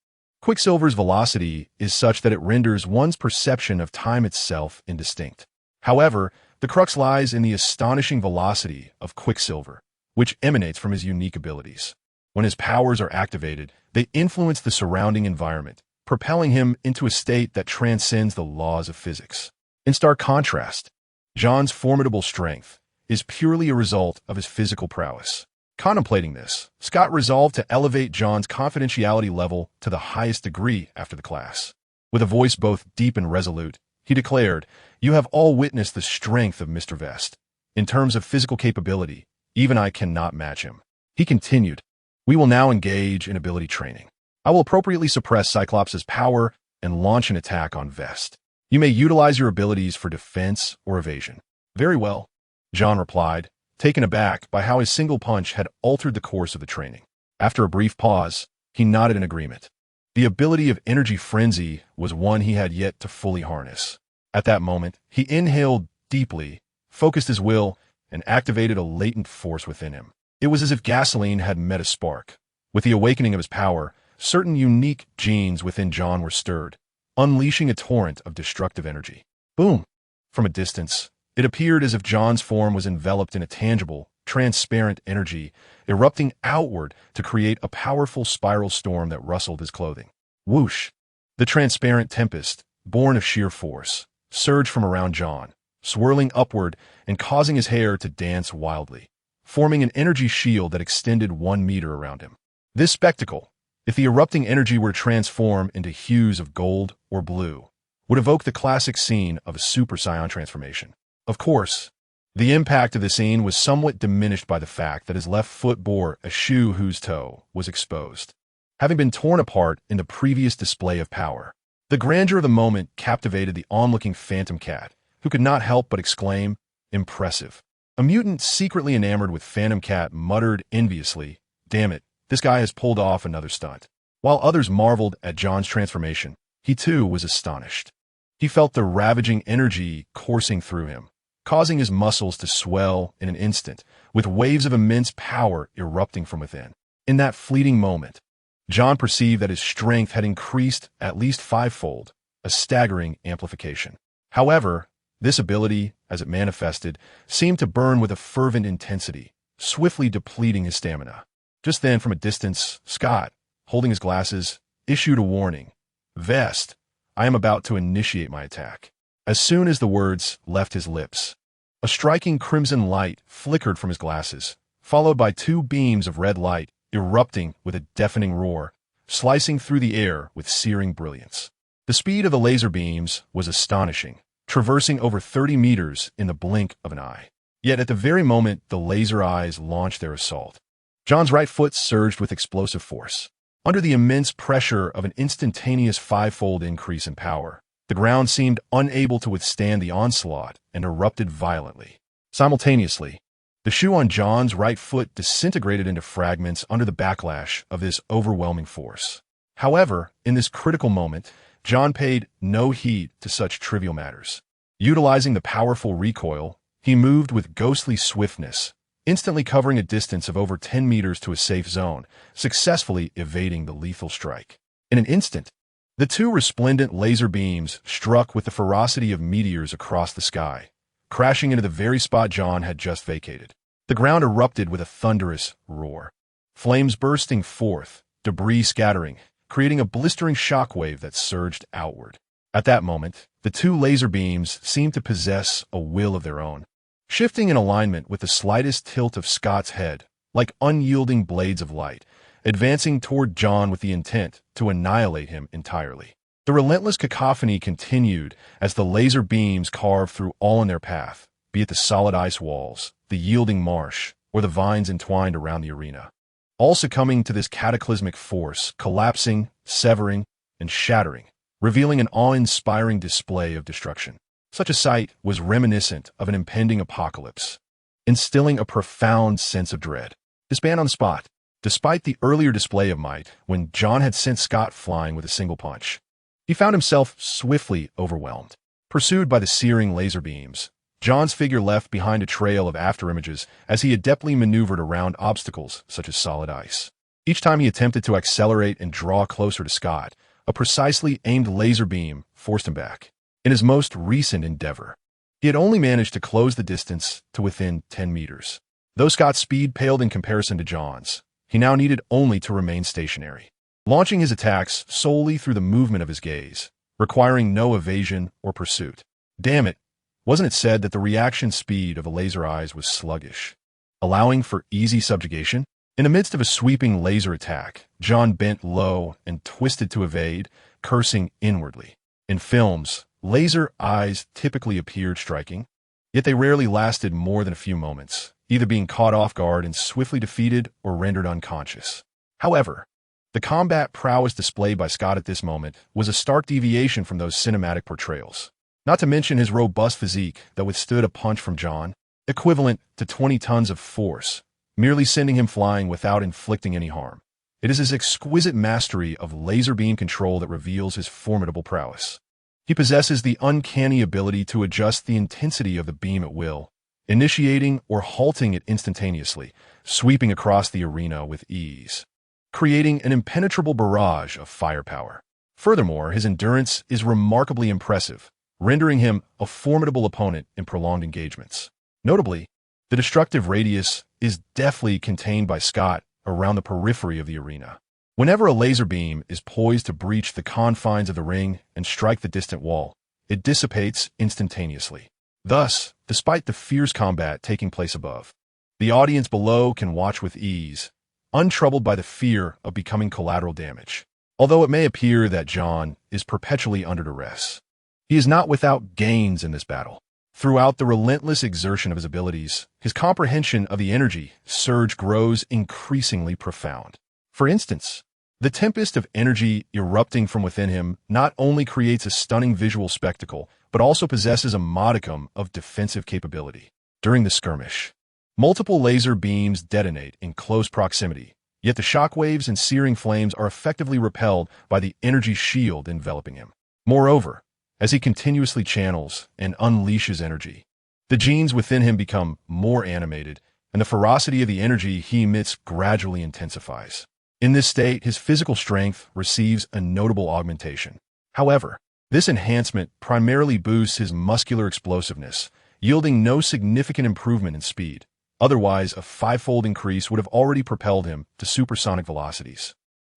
Quicksilver's velocity is such that it renders one's perception of time itself indistinct. However, the crux lies in the astonishing velocity of Quicksilver, which emanates from his unique abilities. When his powers are activated, they influence the surrounding environment, propelling him into a state that transcends the laws of physics. In stark contrast, John's formidable strength is purely a result of his physical prowess. Contemplating this, Scott resolved to elevate John's confidentiality level to the highest degree after the class. With a voice both deep and resolute, he declared, "You have all witnessed the strength of Mr. Vest. In terms of physical capability, even I cannot match him." He continued, "We will now engage in ability training. I will appropriately suppress Cyclops' power and launch an attack on Vest. You may utilize your abilities for defense or evasion." "Very well," John replied, taken aback by how his single punch had altered the course of the training. After a brief pause, he nodded in agreement. The ability of Energy Frenzy was one he had yet to fully harness. At that moment, he inhaled deeply, focused his will, and activated a latent force within him. It was as if gasoline had met a spark. With the awakening of his power, certain unique genes within John were stirred, unleashing a torrent of destructive energy. Boom! From a distance, it appeared as if John's form was enveloped in a tangible, transparent energy, erupting outward to create a powerful spiral storm that rustled his clothing. Whoosh! The transparent tempest, born of sheer force, surged from around John, swirling upward and causing his hair to dance wildly, forming an energy shield that extended 1 meter around him. This spectacle, If the erupting energy were to transform into hues of gold or blue, would evoke the classic scene of a Super Saiyan transformation. Of course, the impact of the scene was somewhat diminished by the fact that his left foot bore a shoe whose toe was exposed, having been torn apart in the previous display of power. The grandeur of the moment captivated the onlooking Phantom Cat, who could not help but exclaim, "Impressive." A mutant secretly enamored with Phantom Cat muttered enviously, "Damn it, this guy has pulled off another stunt." While others marveled at John's transformation, he too was astonished. He felt the ravaging energy coursing through him, causing his muscles to swell in an instant, with waves of immense power erupting from within. In that fleeting moment, John perceived that his strength had increased at least fivefold, a staggering amplification. However, this ability, as it manifested, seemed to burn with a fervent intensity, swiftly depleting his stamina. Just then, from a distance, Scott, holding his glasses, issued a warning. "Vest, I am about to initiate my attack." As soon as the words left his lips, a striking crimson light flickered from his glasses, followed by two beams of red light erupting with a deafening roar, slicing through the air with searing brilliance. The speed of the laser beams was astonishing, traversing over 30 meters in the blink of an eye. Yet at the very moment the laser eyes launched their assault, John's right foot surged with explosive force. Under the immense pressure of an instantaneous fivefold increase in power, the ground seemed unable to withstand the onslaught and erupted violently. Simultaneously, the shoe on John's right foot disintegrated into fragments under the backlash of this overwhelming force. However, in this critical moment, John paid no heed to such trivial matters. Utilizing the powerful recoil, he moved with ghostly swiftness, instantly covering a distance of over 10 meters to a safe zone, successfully evading the lethal strike. In an instant, the two resplendent laser beams struck with the ferocity of meteors across the sky, crashing into the very spot John had just vacated. The ground erupted with a thunderous roar, flames bursting forth, debris scattering, creating a blistering shockwave that surged outward. At that moment, the two laser beams seemed to possess a will of their own, shifting in alignment with the slightest tilt of Scott's head, like unyielding blades of light, advancing toward John with the intent to annihilate him entirely. The relentless cacophony continued as the laser beams carved through all in their path, be it the solid ice walls, the yielding marsh, or the vines entwined around the arena. All succumbing to this cataclysmic force, collapsing, severing, and shattering, revealing an awe-inspiring display of destruction. Such a sight was reminiscent of an impending apocalypse, instilling a profound sense of dread. Disband on the spot, despite the earlier display of might when John had sent Scott flying with a single punch. He found himself swiftly overwhelmed. Pursued by the searing laser beams, John's figure left behind a trail of afterimages as he adeptly maneuvered around obstacles such as solid ice. Each time he attempted to accelerate and draw closer to Scott, a precisely aimed laser beam forced him back. In his most recent endeavor, he had only managed to close the distance to within 10 meters. Though Scott's speed paled in comparison to John's, he now needed only to remain stationary, launching his attacks solely through the movement of his gaze, requiring no evasion or pursuit. Damn it, wasn't it said that the reaction speed of the laser eyes was sluggish, allowing for easy subjugation? In the midst of a sweeping laser attack, John bent low and twisted to evade, cursing inwardly. In films, laser eyes typically appeared striking, yet they rarely lasted more than a few moments, either being caught off guard and swiftly defeated or rendered unconscious. However, the combat prowess displayed by Scott at this moment was a stark deviation from those cinematic portrayals. Not to mention his robust physique that withstood a punch from John, equivalent to 20 tons of force, merely sending him flying without inflicting any harm. It is his exquisite mastery of laser beam control that reveals his formidable prowess. He possesses the uncanny ability to adjust the intensity of the beam at will, initiating or halting it instantaneously, sweeping across the arena with ease, creating an impenetrable barrage of firepower. Furthermore, his endurance is remarkably impressive, rendering him a formidable opponent in prolonged engagements. Notably, the destructive radius is deftly contained by Scott around the periphery of the arena. Whenever a laser beam is poised to breach the confines of the ring and strike the distant wall, it dissipates instantaneously. Thus, despite the fierce combat taking place above, the audience below can watch with ease, untroubled by the fear of becoming collateral damage. Although it may appear that John is perpetually under duress, he is not without gains in this battle. Throughout the relentless exertion of his abilities, his comprehension of the energy surge grows increasingly profound. For instance, the tempest of energy erupting from within him not only creates a stunning visual spectacle, but also possesses a modicum of defensive capability. During the skirmish, multiple laser beams detonate in close proximity, yet the shockwaves and searing flames are effectively repelled by the energy shield enveloping him. Moreover, as he continuously channels and unleashes energy, the genes within him become more animated, and the ferocity of the energy he emits gradually intensifies. In this state, his physical strength receives a notable augmentation. However, this enhancement primarily boosts his muscular explosiveness, yielding no significant improvement in speed. Otherwise, a five-fold increase would have already propelled him to supersonic velocities.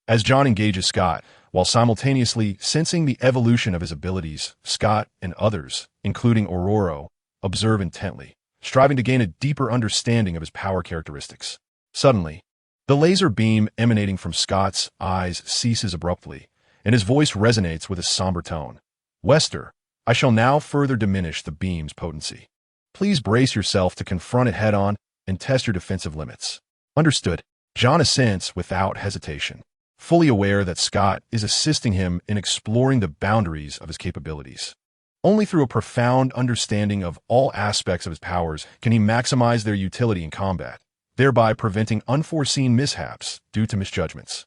As John engages Scott, while simultaneously sensing the evolution of his abilities, Scott and others, including Aurora, observe intently, striving to gain a deeper understanding of his power characteristics. Suddenly, the laser beam emanating from Scott's eyes ceases abruptly, and his voice resonates with a somber tone. "Wester, I shall now further diminish the beam's potency. Please brace yourself to confront it head-on and test your defensive limits." Understood. John assents without hesitation, fully aware that Scott is assisting him in exploring the boundaries of his capabilities. Only through a profound understanding of all aspects of his powers can he maximize their utility in combat, thereby preventing unforeseen mishaps due to misjudgments.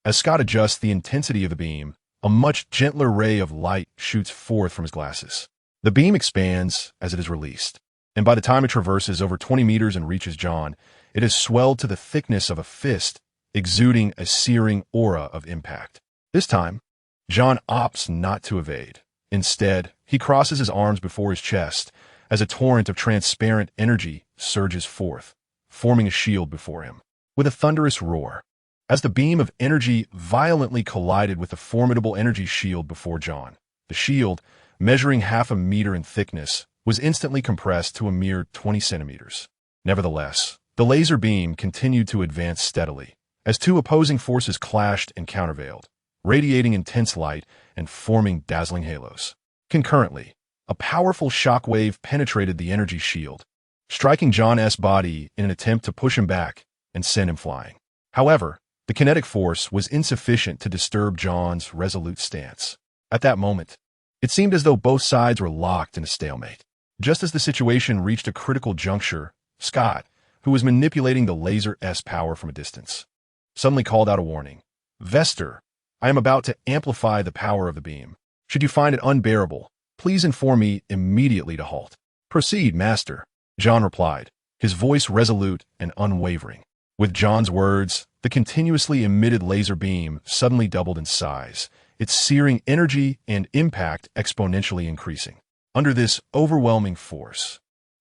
As Scott adjusts the intensity of the beam, a much gentler ray of light shoots forth from his glasses. The beam expands as it is released, and by the time it traverses over 20 meters and reaches John, it has swelled to the thickness of a fist, exuding a searing aura of impact. This time, John opts not to evade. Instead, he crosses his arms before his chest as a torrent of transparent energy surges forth, forming a shield before him. With a thunderous roar, as the beam of energy violently collided with the formidable energy shield before John, the shield, measuring half a meter in thickness, was instantly compressed to a mere 20 centimeters. Nevertheless, the laser beam continued to advance steadily, as two opposing forces clashed and countervailed, radiating intense light and forming dazzling halos. Concurrently, a powerful shockwave penetrated the energy shield, striking John's body in an attempt to push him back and send him flying. However, the kinetic force was insufficient to disturb John's resolute stance. At that moment, it seemed as though both sides were locked in a stalemate. Just as the situation reached a critical juncture, Scott, who was manipulating the laser's power from a distance, suddenly called out a warning. "Vester, I am about to amplify the power of the beam. Should you find it unbearable, please inform me immediately to halt." "Proceed, Master," John replied, his voice resolute and unwavering. With John's words, the continuously emitted laser beam suddenly doubled in size, its searing energy and impact exponentially increasing. Under this overwhelming force,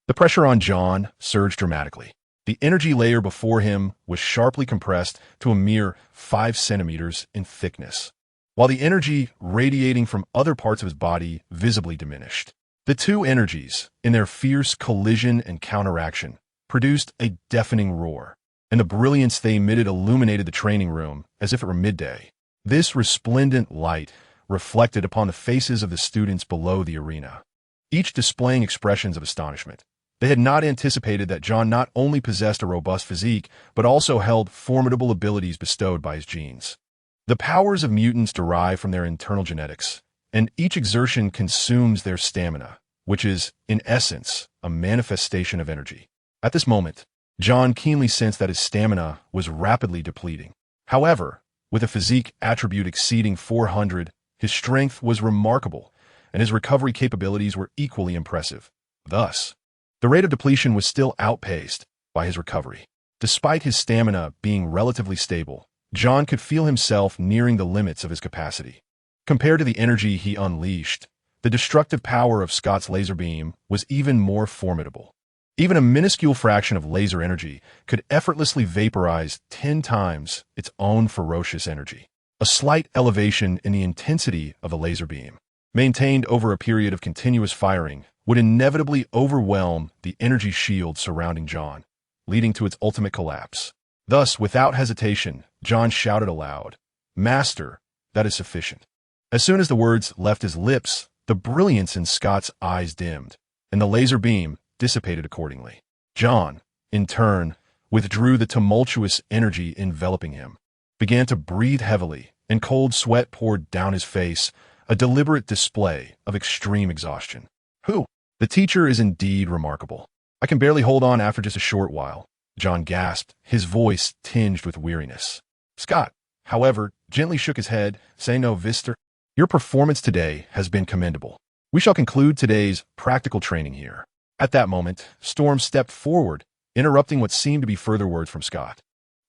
the pressure on John surged dramatically. The energy layer before him was sharply compressed to a mere 5 centimeters in thickness, while the energy radiating from other parts of his body visibly diminished. The two energies, in their fierce collision and counteraction, produced a deafening roar, and the brilliance they emitted illuminated the training room as if it were midday. This resplendent light reflected upon the faces of the students below the arena, each displaying expressions of astonishment. They had not anticipated that John not only possessed a robust physique, but also held formidable abilities bestowed by his genes. The powers of mutants derive from their internal genetics, and each exertion consumes their stamina, which is, in essence, a manifestation of energy. At this moment, John keenly sensed that his stamina was rapidly depleting. However, with a physique attribute exceeding 400, his strength was remarkable, and his recovery capabilities were equally impressive. Thus, the rate of depletion was still outpaced by his recovery. Despite his stamina being relatively stable, John could feel himself nearing the limits of his capacity. Compared to the energy he unleashed, the destructive power of Scott's laser beam was even more formidable. Even a minuscule fraction of laser energy could effortlessly vaporize 10 times its own ferocious energy. A slight elevation in the intensity of the laser beam, maintained over a period of continuous firing, would inevitably overwhelm the energy shield surrounding John, leading to its ultimate collapse. Thus, without hesitation, John shouted aloud, "Master, that is sufficient." As soon as the words left his lips, the brilliance in Scott's eyes dimmed, and the laser beam dissipated accordingly. John, in turn, withdrew the tumultuous energy enveloping him, began to breathe heavily, and cold sweat poured down his face, a deliberate display of extreme exhaustion. "Who? The teacher is indeed remarkable. I can barely hold on after just a short while," John gasped, his voice tinged with weariness. Scott, however, gently shook his head, saying, "No, Vister, your performance today has been commendable. We shall conclude today's practical training here." At that moment, Storm stepped forward, interrupting what seemed to be further words from Scott.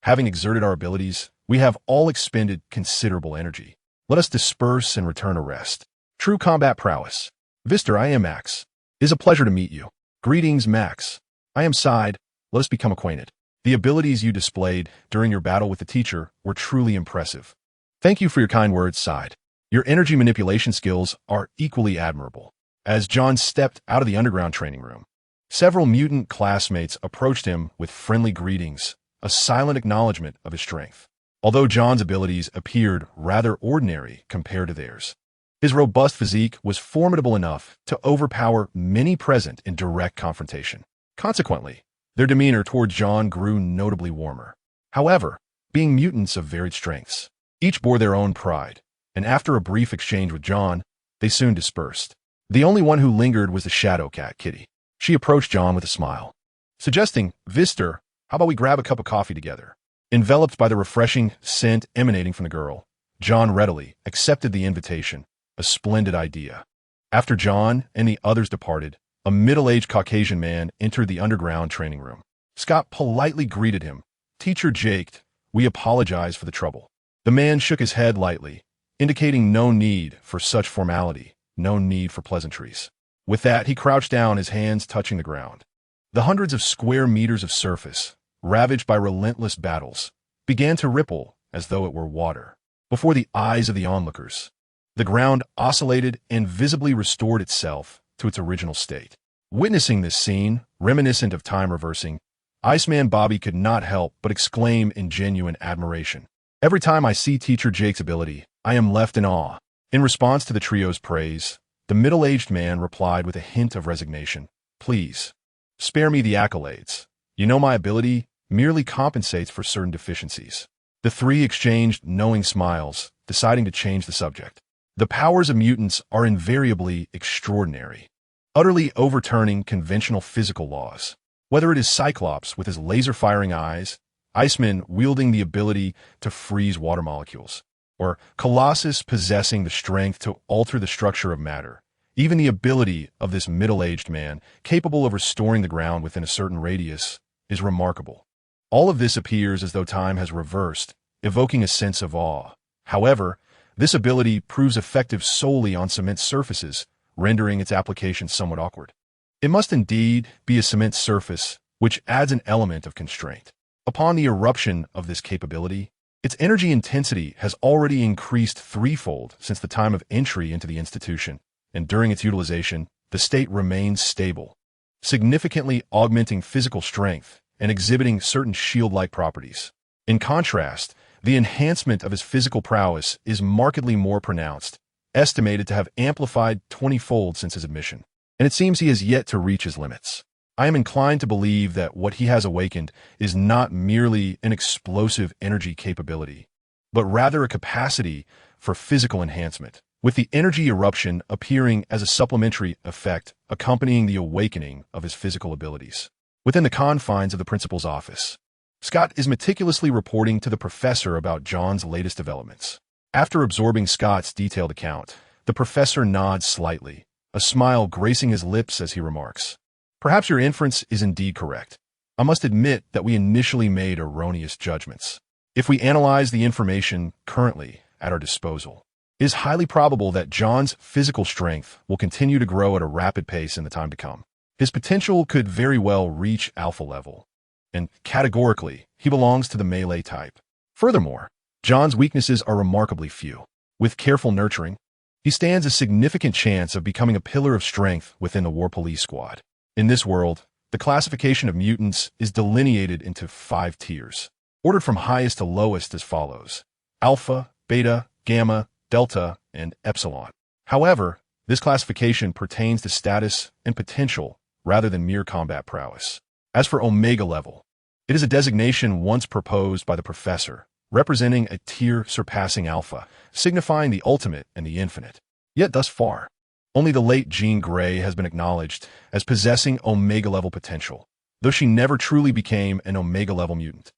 "Having exerted our abilities, we have all expended considerable energy. Let us disperse and return to rest. True combat prowess. Vister, I am Max. It is a pleasure to meet you. Greetings, Max. I am Side. Let us become acquainted. The abilities you displayed during your battle with the teacher were truly impressive. Thank you for your kind words, Side. Your energy manipulation skills are equally admirable." As John stepped out of the underground training room, several mutant classmates approached him with friendly greetings, a silent acknowledgement of his strength. Although John's abilities appeared rather ordinary compared to theirs, his robust physique was formidable enough to overpower many present in direct confrontation. Consequently, their demeanor toward John grew notably warmer. However, being mutants of varied strengths, each bore their own pride, and after a brief exchange with John, they soon dispersed. The only one who lingered was the shadow cat, Kitty. She approached John with a smile, suggesting, "Vister, how about we grab a cup of coffee together?" Enveloped by the refreshing scent emanating from the girl, John readily accepted the invitation, a splendid idea. After John and the others departed, a middle-aged Caucasian man entered the underground training room. Scott politely greeted him. "Teacher Jake, we apologize for the trouble." The man shook his head lightly, indicating no need for such formality, no need for pleasantries. With that, he crouched down, his hands touching the ground. The hundreds of square meters of surface, ravaged by relentless battles, began to ripple as though it were water. Before the eyes of the onlookers, the ground oscillated and visibly restored itself to its original state. Witnessing this scene, reminiscent of time reversing, Iceman Bobby could not help but exclaim in genuine admiration, "Every time I see Teacher Jake's ability, I am left in awe." In response to the trio's praise, the middle-aged man replied with a hint of resignation, "Please, spare me the accolades. You know my ability merely compensates for certain deficiencies." The three exchanged knowing smiles, deciding to change the subject. The powers of mutants are invariably extraordinary, utterly overturning conventional physical laws. Whether it is Cyclops with his laser-firing eyes, Iceman wielding the ability to freeze water molecules, or Colossus possessing the strength to alter the structure of matter, even the ability of this middle-aged man, capable of restoring the ground within a certain radius, is remarkable. All of this appears as though time has reversed, evoking a sense of awe. However, this ability proves effective solely on cement surfaces, rendering its application somewhat awkward. It must indeed be a cement surface, which adds an element of constraint. Upon the eruption of this capability, its energy intensity has already increased threefold since the time of entry into the institution, and during its utilization, the state remains stable, significantly augmenting physical strength and exhibiting certain shield-like properties. In contrast, the enhancement of his physical prowess is markedly more pronounced, estimated to have amplified 20-fold since his admission, and it seems he has yet to reach his limits. I am inclined to believe that what he has awakened is not merely an explosive energy capability, but rather a capacity for physical enhancement, with the energy eruption appearing as a supplementary effect accompanying the awakening of his physical abilities. Within the confines of the principal's office, Scott is meticulously reporting to the professor about John's latest developments. After absorbing Scott's detailed account, the professor nods slightly, a smile gracing his lips as he remarks, "Perhaps your inference is indeed correct. I must admit that we initially made erroneous judgments. If we analyze the information currently at our disposal, it is highly probable that John's physical strength will continue to grow at a rapid pace in the time to come. His potential could very well reach alpha level, and categorically, he belongs to the melee type. Furthermore, John's weaknesses are remarkably few. With careful nurturing, he stands a significant chance of becoming a pillar of strength within the War Police Squad. In this world, the classification of mutants is delineated into 5 tiers. ordered from highest to lowest as follows: Alpha, Beta, Gamma, Delta, and Epsilon. However, this classification pertains to status and potential rather than mere combat prowess. As for Omega level, it is a designation once proposed by the professor, representing a tier surpassing Alpha, signifying the ultimate and the infinite. Yet thus far, only the late Jean Grey has been acknowledged as possessing Omega-level potential, though she never truly became an Omega-level mutant.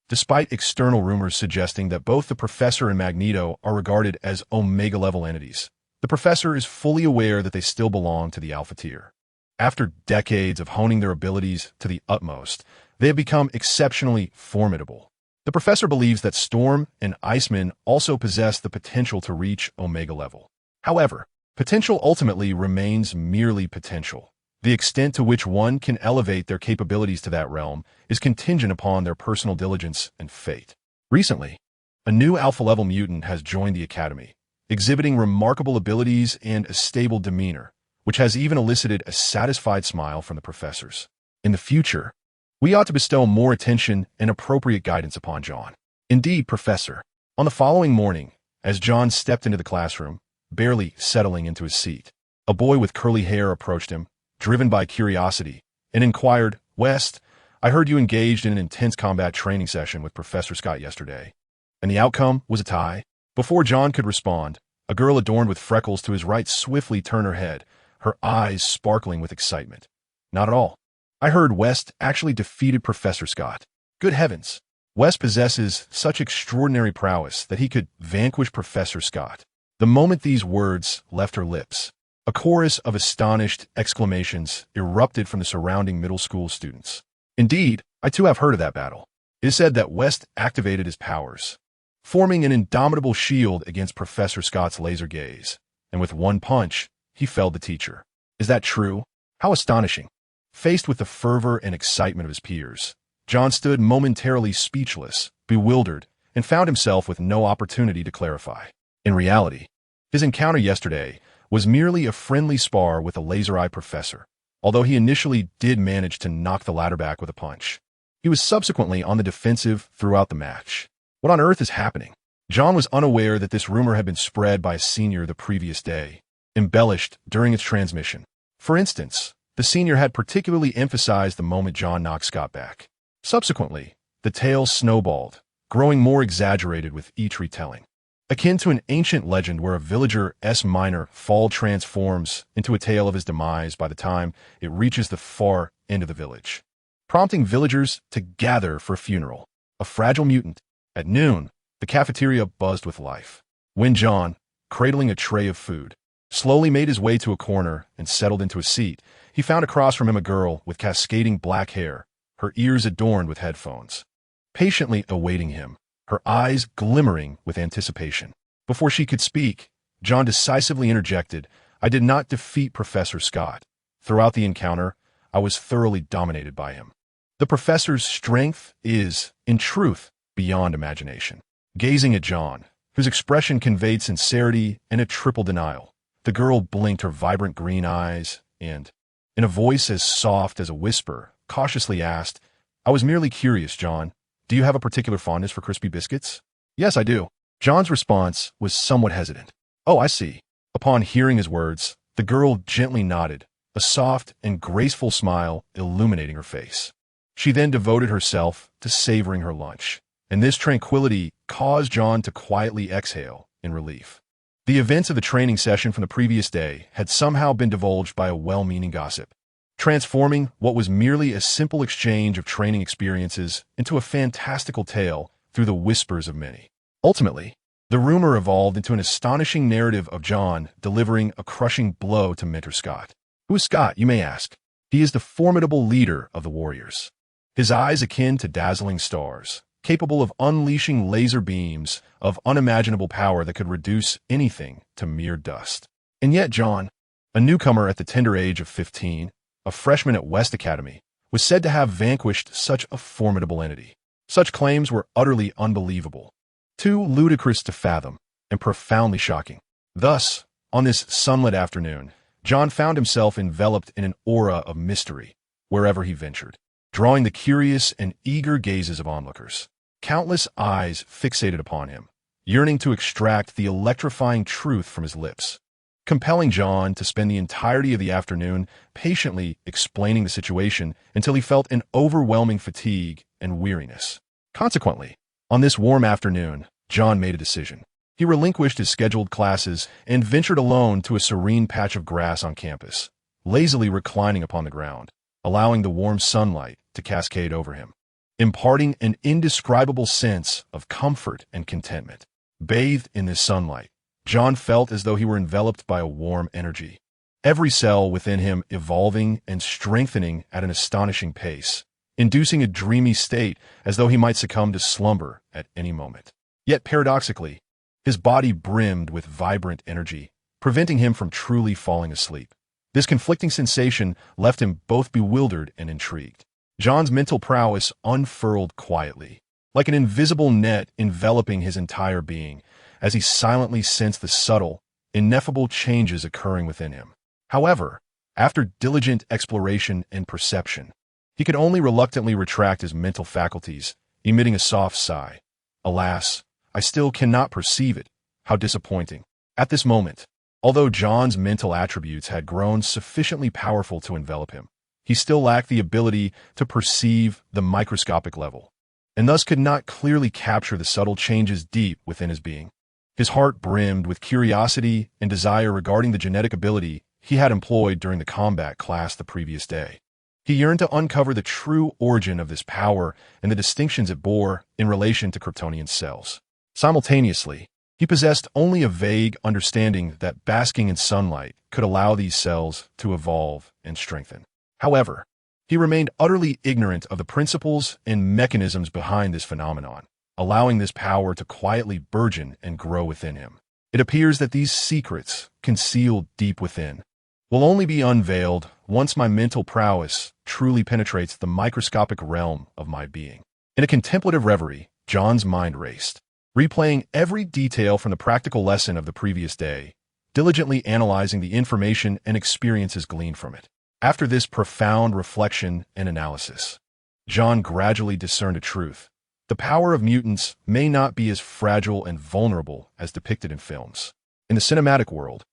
Despite external rumors suggesting that both the Professor and Magneto are regarded as Omega-level entities, the Professor is fully aware that they still belong to the Alpha tier. After decades of honing their abilities to the utmost, they have become exceptionally formidable. The Professor believes that Storm and Iceman also possess the potential to reach Omega level. However, potential ultimately remains merely potential. The extent to which one can elevate their capabilities to that realm is contingent upon their personal diligence and fate. Recently, a new Alpha-level mutant has joined the Academy, exhibiting remarkable abilities and a stable demeanor, which has even elicited a satisfied smile from the professors. In the future, we ought to bestow more attention and appropriate guidance upon John. Indeed, Professor. On the following morning, as John stepped into the classroom, barely settling into his seat, a boy with curly hair approached him, driven by curiosity, and inquired, "West, I heard you engaged in an intense combat training session with Professor Scott yesterday, and the outcome was a tie?" Before John could respond, a girl adorned with freckles to his right swiftly turned her head, her eyes sparkling with excitement. "Not at all. I heard West actually defeated Professor Scott." "Good heavens! West possesses such extraordinary prowess that he could vanquish Professor Scott." The moment these words left her lips, a chorus of astonished exclamations erupted from the surrounding middle school students. "Indeed, I too have heard of that battle. It is said that West activated his powers, forming an indomitable shield against Professor Scott's laser gaze, and with one punch, he felled the teacher." "Is that true? How astonishing!" Faced with the fervor and excitement of his peers, John stood momentarily speechless, bewildered, and found himself with no opportunity to clarify. In reality, his encounter yesterday was merely a friendly spar with a laser-eyed professor, although he initially did manage to knock the latter back with a punch. He was subsequently on the defensive throughout the match. What on earth is happening? John was unaware that this rumor had been spread by a senior the previous day, embellished during its transmission. For instance, the senior had particularly emphasized the moment John knocked Scott back. Subsequently, the tale snowballed, growing more exaggerated with each retelling. Akin to an ancient legend where a villager's minor fall transforms into a tale of his demise by the time it reaches the far end of the village, prompting villagers to gather for a funeral. A fragile mutant. At noon, the cafeteria buzzed with life. When John, cradling a tray of food, slowly made his way to a corner and settled into a seat, he found across from him a girl with cascading black hair, her ears adorned with headphones, patiently awaiting him, her eyes glimmering with anticipation. Before she could speak, John decisively interjected, "I did not defeat Professor Scott. Throughout the encounter, I was thoroughly dominated by him." The professor's strength is, in truth, beyond imagination. Gazing at John, whose expression conveyed sincerity and a triple denial, the girl blinked her vibrant green eyes and, in a voice as soft as a whisper, cautiously asked, "I was merely curious, John. Do you have a particular fondness for crispy biscuits?" "Yes, I do." John's response was somewhat hesitant. "Oh, I see." Upon hearing his words, the girl gently nodded, a soft and graceful smile illuminating her face. She then devoted herself to savoring her lunch, and this tranquility caused John to quietly exhale in relief. The events of the training session from the previous day had somehow been divulged by a well-meaning gossip, transforming what was merely a simple exchange of training experiences into a fantastical tale through the whispers of many. Ultimately, the rumor evolved into an astonishing narrative of John delivering a crushing blow to Mentor Scott. Who is Scott, you may ask? He is the formidable leader of the Warriors. His eyes akin to dazzling stars, capable of unleashing laser beams of unimaginable power that could reduce anything to mere dust. And yet John, a newcomer at the tender age of 15, a freshman at West Academy, was said to have vanquished such a formidable entity. Such claims were utterly unbelievable, too ludicrous to fathom, and profoundly shocking. Thus, on this sunlit afternoon, John found himself enveloped in an aura of mystery wherever he ventured, drawing the curious and eager gazes of onlookers. countless eyes fixated upon him, yearning to extract the electrifying truth from his lips, compelling John to spend the entirety of the afternoon patiently explaining the situation until he felt an overwhelming fatigue and weariness. Consequently, on this warm afternoon, John made a decision. He relinquished his scheduled classes and ventured alone to a serene patch of grass on campus, lazily reclining upon the ground, allowing the warm sunlight to cascade over him, imparting an indescribable sense of comfort and contentment. Bathed in this sunlight, John felt as though he were enveloped by a warm energy, every cell within him evolving and strengthening at an astonishing pace, inducing a dreamy state as though he might succumb to slumber at any moment. Yet paradoxically, his body brimmed with vibrant energy, preventing him from truly falling asleep. This conflicting sensation left him both bewildered and intrigued. John's mental prowess unfurled quietly, like an invisible net enveloping his entire being, as he silently sensed the subtle, ineffable changes occurring within him. However, after diligent exploration and perception, he could only reluctantly retract his mental faculties, emitting a soft sigh. Alas, I still cannot perceive it. How disappointing. At this moment, although John's mental attributes had grown sufficiently powerful to envelop him, he still lacked the ability to perceive the microscopic level, and thus could not clearly capture the subtle changes deep within his being. His heart brimmed with curiosity and desire regarding the genetic ability he had employed during the combat class the previous day. He yearned to uncover the true origin of this power and the distinctions it bore in relation to Kryptonian cells. Simultaneously, he possessed only a vague understanding that basking in sunlight could allow these cells to evolve and strengthen. However, he remained utterly ignorant of the principles and mechanisms behind this phenomenon, allowing this power to quietly burgeon and grow within him. It appears that these secrets, concealed deep within, will only be unveiled once my mental prowess truly penetrates the microscopic realm of my being. In a contemplative reverie, John's mind raced, replaying every detail from the practical lesson of the previous day, diligently analyzing the information and experiences gleaned from it. After this profound reflection and analysis, John gradually discerned a truth. The power of mutants may not be as fragile and vulnerable as depicted in films. In the cinematic world,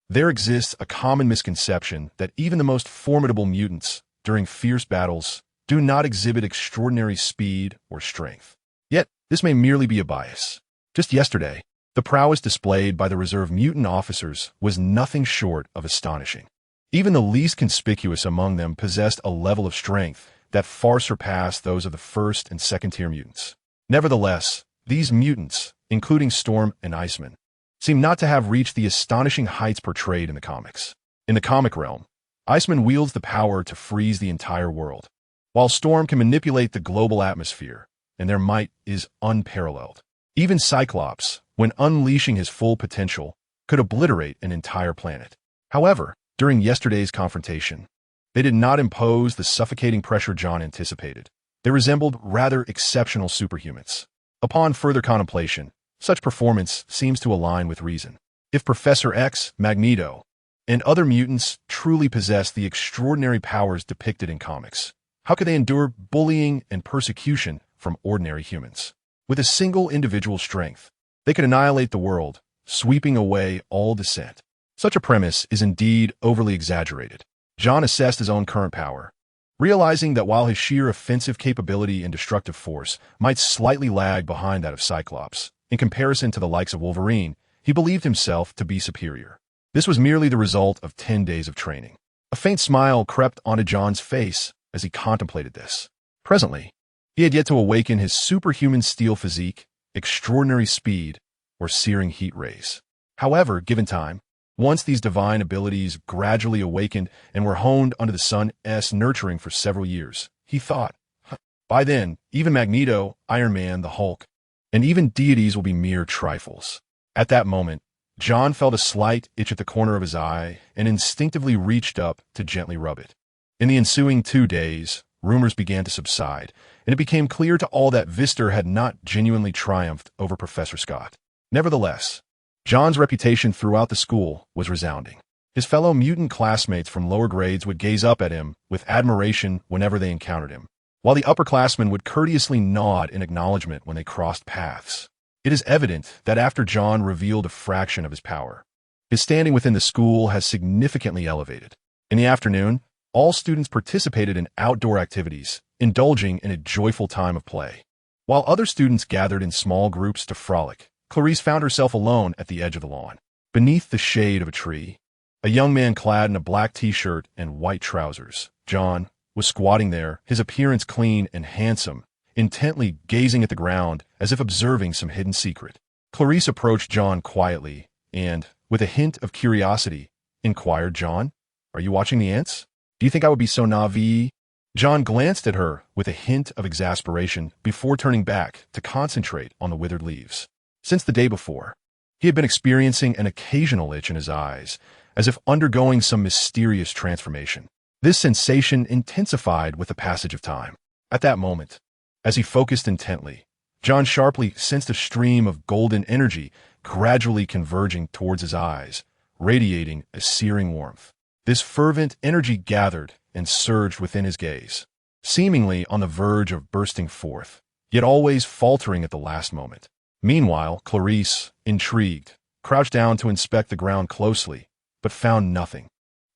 there exists a common misconception that even the most formidable mutants, during fierce battles, do not exhibit extraordinary speed or strength. Yet, this may merely be a bias. Just yesterday, the prowess displayed by the reserve mutant officers was nothing short of astonishing. Even the least conspicuous among them possessed a level of strength that far surpassed those of the first and second-tier mutants. Nevertheless, these mutants, including Storm and Iceman, seem not to have reached the astonishing heights portrayed in the comics. In the comic realm, Iceman wields the power to freeze the entire world, while Storm can manipulate the global atmosphere, and their might is unparalleled. Even Cyclops, when unleashing his full potential, could obliterate an entire planet. However, during yesterday's confrontation, they did not impose the suffocating pressure John anticipated. They resembled rather exceptional superhumans. Upon further contemplation, such performance seems to align with reason. If Professor X, Magneto, and other mutants truly possess the extraordinary powers depicted in comics, how could they endure bullying and persecution from ordinary humans? With a single individual strength, they could annihilate the world, sweeping away all dissent. Such a premise is indeed overly exaggerated. John assessed his own current power, realizing that while his sheer offensive capability and destructive force might slightly lag behind that of Cyclops, in comparison to the likes of Wolverine, he believed himself to be superior. This was merely the result of 10 days of training. A faint smile crept onto John's face as he contemplated this. Presently, he had yet to awaken his superhuman steel physique, extraordinary speed, or searing heat rays. However, given time, once these divine abilities gradually awakened and were honed under the sun's nurturing for several years, he thought, by then, even Magneto, Iron Man, the Hulk, and even deities will be mere trifles. At that moment, John felt a slight itch at the corner of his eye and instinctively reached up to gently rub it. In the ensuing 2 days, rumors began to subside, and it became clear to all that Vister had not genuinely triumphed over Professor Scott. Nevertheless, John's reputation throughout the school was resounding. His fellow mutant classmates from lower grades would gaze up at him with admiration whenever they encountered him, while the upperclassmen would courteously nod in acknowledgement when they crossed paths. It is evident that after John revealed a fraction of his power, his standing within the school has significantly elevated. In the afternoon, all students participated in outdoor activities, indulging in a joyful time of play. While other students gathered in small groups to frolic, Clarice found herself alone at the edge of the lawn. Beneath the shade of a tree, a young man clad in a black t-shirt and white trousers, John, was squatting there, his appearance clean and handsome, intently gazing at the ground as if observing some hidden secret. Clarice approached John quietly and, with a hint of curiosity, inquired, "John, are you watching the ants? Do you think I would be so naive?" John glanced at her with a hint of exasperation before turning back to concentrate on the withered leaves. Since the day before, he had been experiencing an occasional itch in his eyes, as if undergoing some mysterious transformation. This sensation intensified with the passage of time. At that moment, as he focused intently, John sharply sensed a stream of golden energy gradually converging towards his eyes, radiating a searing warmth. This fervent energy gathered and surged within his gaze, seemingly on the verge of bursting forth, yet always faltering at the last moment. Meanwhile, Clarice, intrigued, crouched down to inspect the ground closely, but found nothing,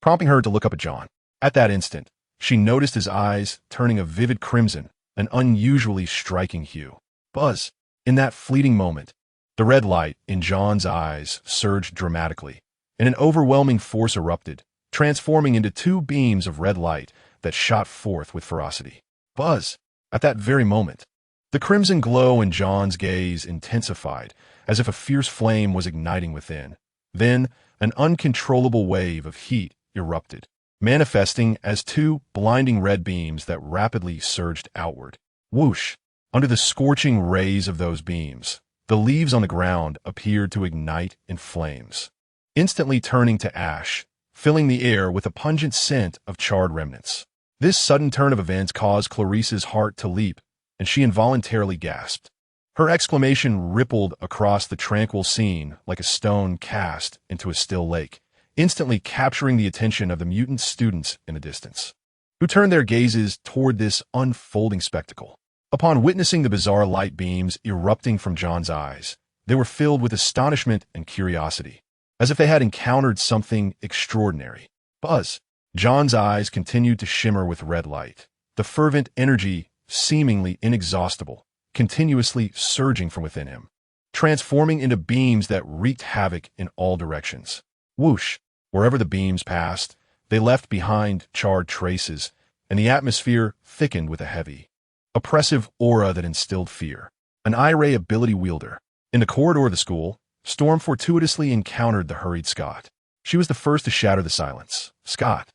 prompting her to look up at John. At that instant, she noticed his eyes turning a vivid crimson, an unusually striking hue. Buzz! In that fleeting moment, the red light in John's eyes surged dramatically, and an overwhelming force erupted, transforming into two beams of red light that shot forth with ferocity. Buzz! At that very moment, the crimson glow in John's gaze intensified, as if a fierce flame was igniting within. Then, an uncontrollable wave of heat erupted, manifesting as two blinding red beams that rapidly surged outward. Whoosh! Under the scorching rays of those beams, the leaves on the ground appeared to ignite in flames, instantly turning to ash, filling the air with a pungent scent of charred remnants. This sudden turn of events caused Clarice's heart to leap, and she involuntarily gasped. Her exclamation rippled across the tranquil scene like a stone cast into a still lake, instantly capturing the attention of the mutant students in the distance, who turned their gazes toward this unfolding spectacle. Upon witnessing the bizarre light beams erupting from John's eyes, they were filled with astonishment and curiosity, as if they had encountered something extraordinary. Buzz! John's eyes continued to shimmer with red light, the fervent energy, seemingly inexhaustible, continuously surging from within him, transforming into beams that wreaked havoc in all directions. Whoosh! Wherever the beams passed, they left behind charred traces, and the atmosphere thickened with a heavy, oppressive aura that instilled fear. An irate ability wielder. In the corridor of the school, Storm fortuitously encountered the hurried Scott. She was the first to shatter the silence. "Scott,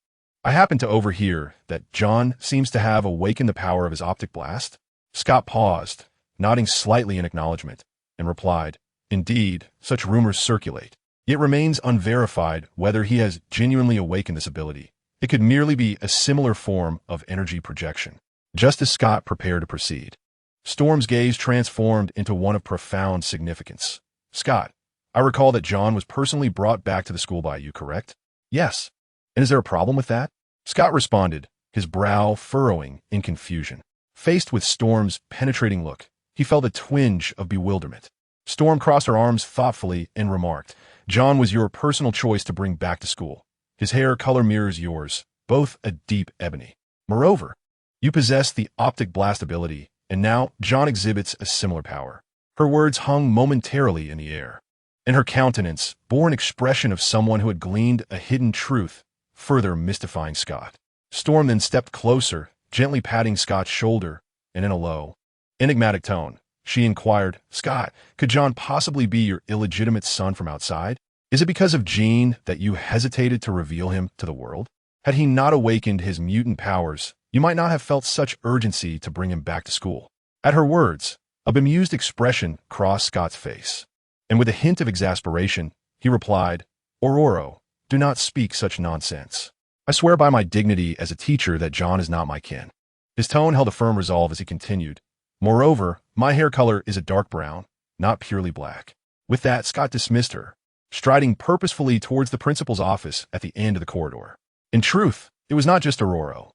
I happened to overhear that John seems to have awakened the power of his optic blast." Scott paused, nodding slightly in acknowledgement, and replied, "Indeed, such rumors circulate. It remains unverified whether he has genuinely awakened this ability. It could merely be a similar form of energy projection." Just as Scott prepared to proceed, Storm's gaze transformed into one of profound significance. "Scott, I recall that John was personally brought back to the school by you, correct?" "Yes. And is there a problem with that?" Scott responded, his brow furrowing in confusion. Faced with Storm's penetrating look, he felt a twinge of bewilderment. Storm crossed her arms thoughtfully and remarked, "John was your personal choice to bring back to school. His hair color mirrors yours, both a deep ebony. Moreover, you possess the optic blast ability, and now John exhibits a similar power." Her words hung momentarily in the air, and her countenance bore an expression of someone who had gleaned a hidden truth, further mystifying Scott. Storm then stepped closer, gently patting Scott's shoulder, and in a low, enigmatic tone, she inquired, "Scott, could John possibly be your illegitimate son from outside? Is it because of Jean that you hesitated to reveal him to the world? Had he not awakened his mutant powers, you might not have felt such urgency to bring him back to school." At her words, a bemused expression crossed Scott's face, and with a hint of exasperation, he replied, "Aurora, do not speak such nonsense. I swear by my dignity as a teacher that John is not my kin." His tone held a firm resolve as he continued, "Moreover, my hair color is a dark brown, not purely black." With that, Scott dismissed her, striding purposefully towards the principal's office at the end of the corridor. In truth, it was not just Aurora.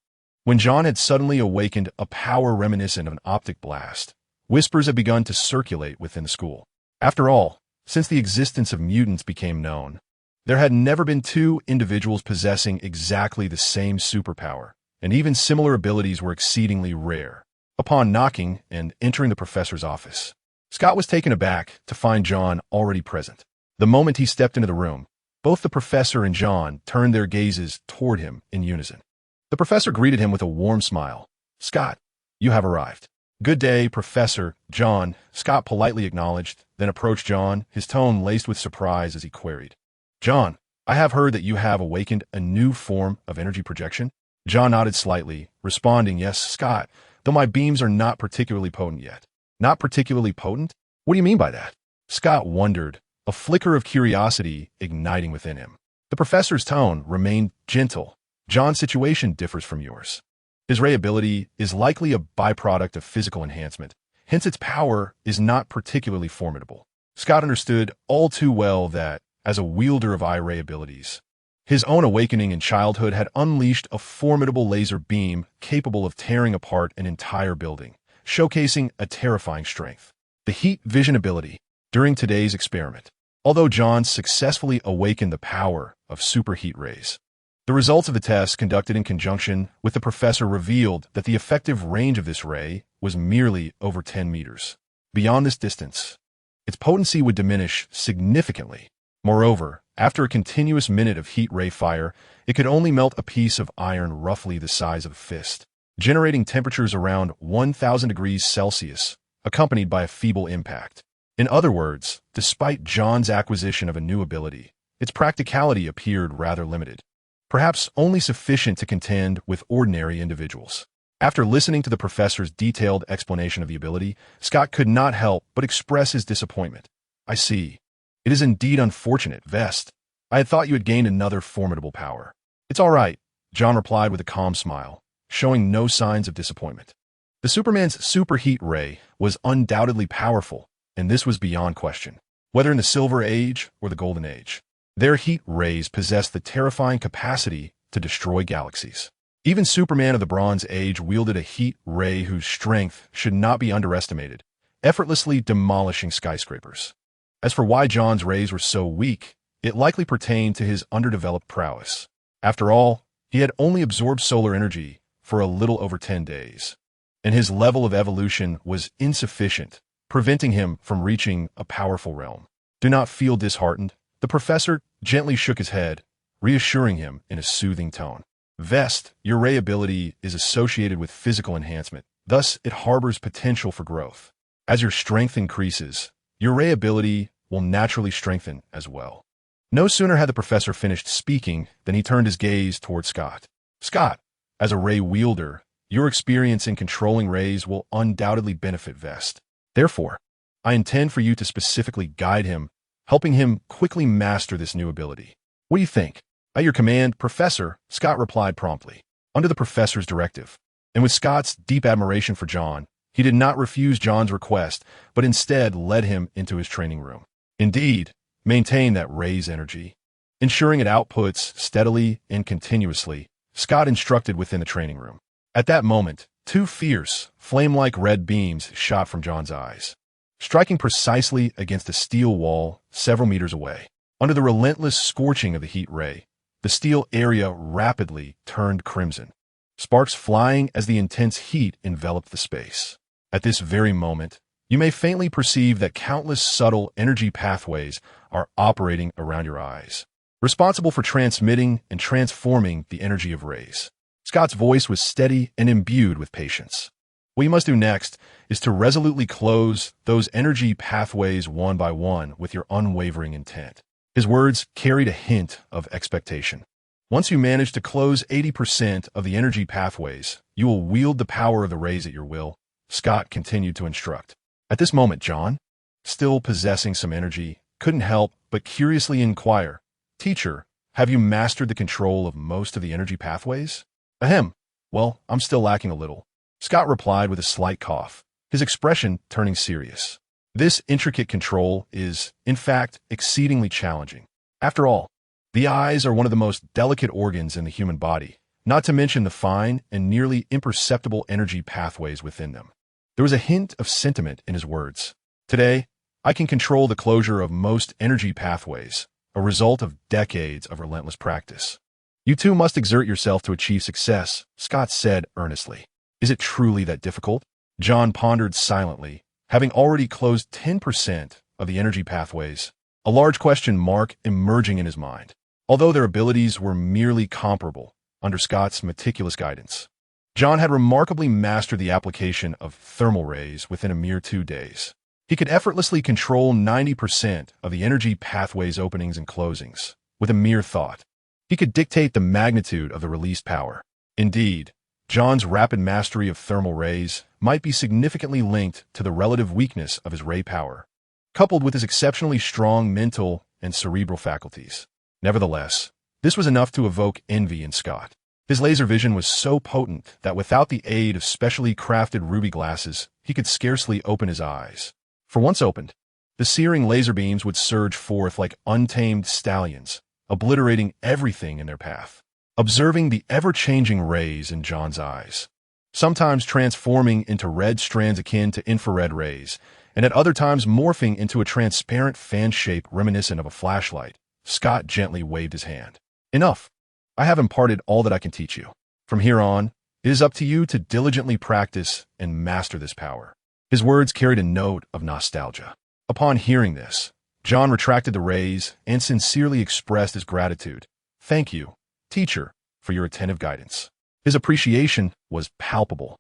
When John had suddenly awakened a power reminiscent of an optic blast, whispers had begun to circulate within the school. After all, since the existence of mutants became known, there had never been two individuals possessing exactly the same superpower, and even similar abilities were exceedingly rare. Upon knocking and entering the professor's office, Scott was taken aback to find John already present. The moment he stepped into the room, both the professor and John turned their gazes toward him in unison. The professor greeted him with a warm smile. "Scott, you have arrived." "Good day, Professor John," Scott politely acknowledged, then approached John, his tone laced with surprise as he queried. "John, I have heard that you have awakened a new form of energy projection?" John nodded slightly, responding, "Yes, Scott, though my beams are not particularly potent yet." "Not particularly potent? What do you mean by that?" Scott wondered, a flicker of curiosity igniting within him. The professor's tone remained gentle. "John's situation differs from yours. His ray ability is likely a byproduct of physical enhancement, hence its power is not particularly formidable." Scott understood all too well that, as a wielder of eye-ray abilities, his own awakening in childhood had unleashed a formidable laser beam capable of tearing apart an entire building, showcasing a terrifying strength. The heat vision ability. During today's experiment, although John successfully awakened the power of superheat rays, the results of the test conducted in conjunction with the professor revealed that the effective range of this ray was merely over 10 meters. Beyond this distance, its potency would diminish significantly. Moreover, after a continuous minute of heat ray fire, it could only melt a piece of iron roughly the size of a fist, generating temperatures around 1,000 degrees Celsius, accompanied by a feeble impact. In other words, despite John's acquisition of a new ability, its practicality appeared rather limited, perhaps only sufficient to contend with ordinary individuals. After listening to the professor's detailed explanation of the ability, Scott could not help but express his disappointment. "I see. It is indeed unfortunate, Vest. I had thought you had gained another formidable power." "It's all right," John replied with a calm smile, showing no signs of disappointment. The Superman's superheat ray was undoubtedly powerful, and this was beyond question. Whether in the Silver Age or the Golden Age, their heat rays possessed the terrifying capacity to destroy galaxies. Even Superman of the Bronze Age wielded a heat ray whose strength should not be underestimated, effortlessly demolishing skyscrapers. As for why John's rays were so weak, it likely pertained to his underdeveloped prowess. After all, he had only absorbed solar energy for a little over 10 days, and his level of evolution was insufficient, preventing him from reaching a powerful realm. "Do not feel disheartened," the professor gently shook his head, reassuring him in a soothing tone. "Vest, your ray ability is associated with physical enhancement, thus it harbors potential for growth. As your strength increases, your ray ability will naturally strengthen as well." No sooner had the professor finished speaking than he turned his gaze toward Scott. "Scott, as a ray wielder, your experience in controlling rays will undoubtedly benefit Vest. Therefore, I intend for you to specifically guide him, helping him quickly master this new ability. What do you think?" "At your command, Professor," Scott replied promptly. Under the professor's directive, and with Scott's deep admiration for John, he did not refuse John's request, but instead led him into his training room. Indeed, maintain that ray's energy, ensuring it outputs steadily and continuously, Scott instructed within the training room. At that moment, two fierce, flame-like red beams shot from John's eyes, striking precisely against a steel wall several meters away. Under the relentless scorching of the heat ray, the steel area rapidly turned crimson, sparks flying as the intense heat enveloped the space. At this very moment, you may faintly perceive that countless subtle energy pathways are operating around your eyes, responsible for transmitting and transforming the energy of rays. Scott's voice was steady and imbued with patience. "What you must do next is to resolutely close those energy pathways one by one with your unwavering intent." His words carried a hint of expectation. "Once you manage to close 80% of the energy pathways, you will wield the power of the rays at your will," Scott continued to instruct. At this moment, John, still possessing some energy, couldn't help but curiously inquire, "Teacher, have you mastered the control of most of the energy pathways?" "Ahem. Well, I'm still lacking a little," Scott replied with a slight cough, his expression turning serious. "This intricate control is, in fact, exceedingly challenging. After all, the eyes are one of the most delicate organs in the human body, not to mention the fine and nearly imperceptible energy pathways within them. There was a hint of sentiment in his words. Today, I can control the closure of most energy pathways, a result of decades of relentless practice. You too must exert yourself to achieve success, Scott said earnestly. Is it truly that difficult? John pondered silently, having already closed 10% of the energy pathways, a large question mark emerging in his mind. Although their abilities were merely comparable under Scott's meticulous guidance, John had remarkably mastered the application of thermal rays within a mere 2 days. He could effortlessly control 90% of the energy pathways' openings and closings with a mere thought. He could dictate the magnitude of the released power. Indeed, John's rapid mastery of thermal rays might be significantly linked to the relative weakness of his ray power, coupled with his exceptionally strong mental and cerebral faculties. Nevertheless, this was enough to evoke envy in Scott. His laser vision was so potent that without the aid of specially crafted ruby glasses, he could scarcely open his eyes. For once opened, the searing laser beams would surge forth like untamed stallions, obliterating everything in their path. Observing the ever-changing rays in John's eyes, sometimes transforming into red strands akin to infrared rays, and at other times morphing into a transparent fan shape reminiscent of a flashlight, Scott gently waved his hand. Enough. I have imparted all that I can teach you. From here on, it is up to you to diligently practice and master this power. His words carried a note of nostalgia. Upon hearing this, John retracted the rays and sincerely expressed his gratitude. Thank you, teacher, for your attentive guidance. His appreciation was palpable.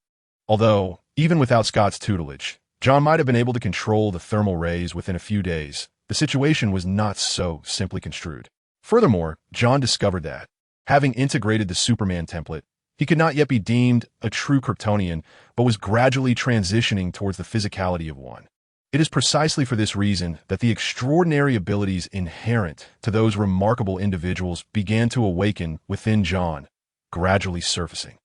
Although, even without Scott's tutelage, John might have been able to control the thermal rays within a few days. The situation was not so simply construed. Furthermore, John discovered that, having integrated the Superman template, he could not yet be deemed a true Kryptonian, but was gradually transitioning towards the physicality of one. It is precisely for this reason that the extraordinary abilities inherent to those remarkable individuals began to awaken within John, gradually surfacing.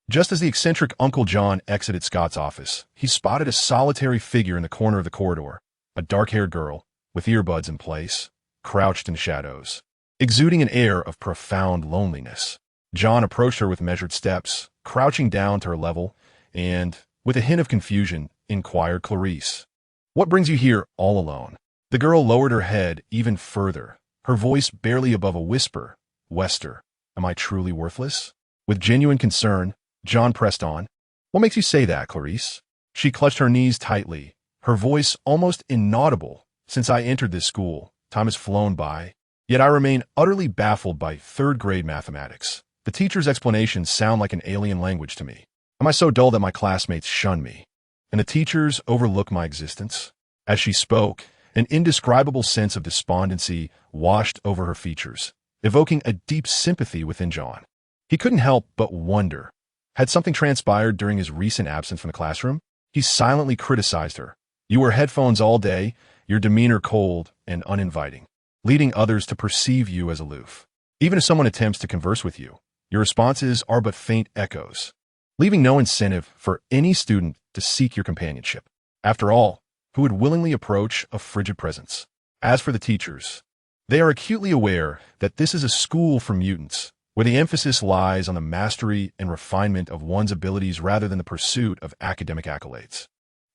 Just as the eccentric Uncle John exited Scott's office, he spotted a solitary figure in the corner of the corridor, a dark-haired girl, with earbuds in place, crouched in shadows, exuding an air of profound loneliness. John approached her with measured steps, crouching down to her level, and, with a hint of confusion, inquired, "Clarice, what brings you here all alone?" The girl lowered her head even further, her voice barely above a whisper. "Wester, am I truly worthless?" With genuine concern, John pressed on. "What makes you say that, Clarice?" She clutched her knees tightly, her voice almost inaudible. "Since I entered this school, time has flown by, yet I remain utterly baffled by third-grade mathematics. The teacher's explanations sound like an alien language to me. Am I so dull that my classmates shun me, and the teachers overlook my existence?" As she spoke, an indescribable sense of despondency washed over her features, evoking a deep sympathy within John. He couldn't help but wonder, had something transpired during his recent absence from the classroom? He silently criticized her. "You wear headphones all day, your demeanor cold and uninviting, leading others to perceive you as aloof. Even if someone attempts to converse with you, your responses are but faint echoes, leaving no incentive for any student to seek your companionship. After all, who would willingly approach a frigid presence?" As for the teachers, they are acutely aware that this is a school for mutants, where the emphasis lies on the mastery and refinement of one's abilities rather than the pursuit of academic accolades.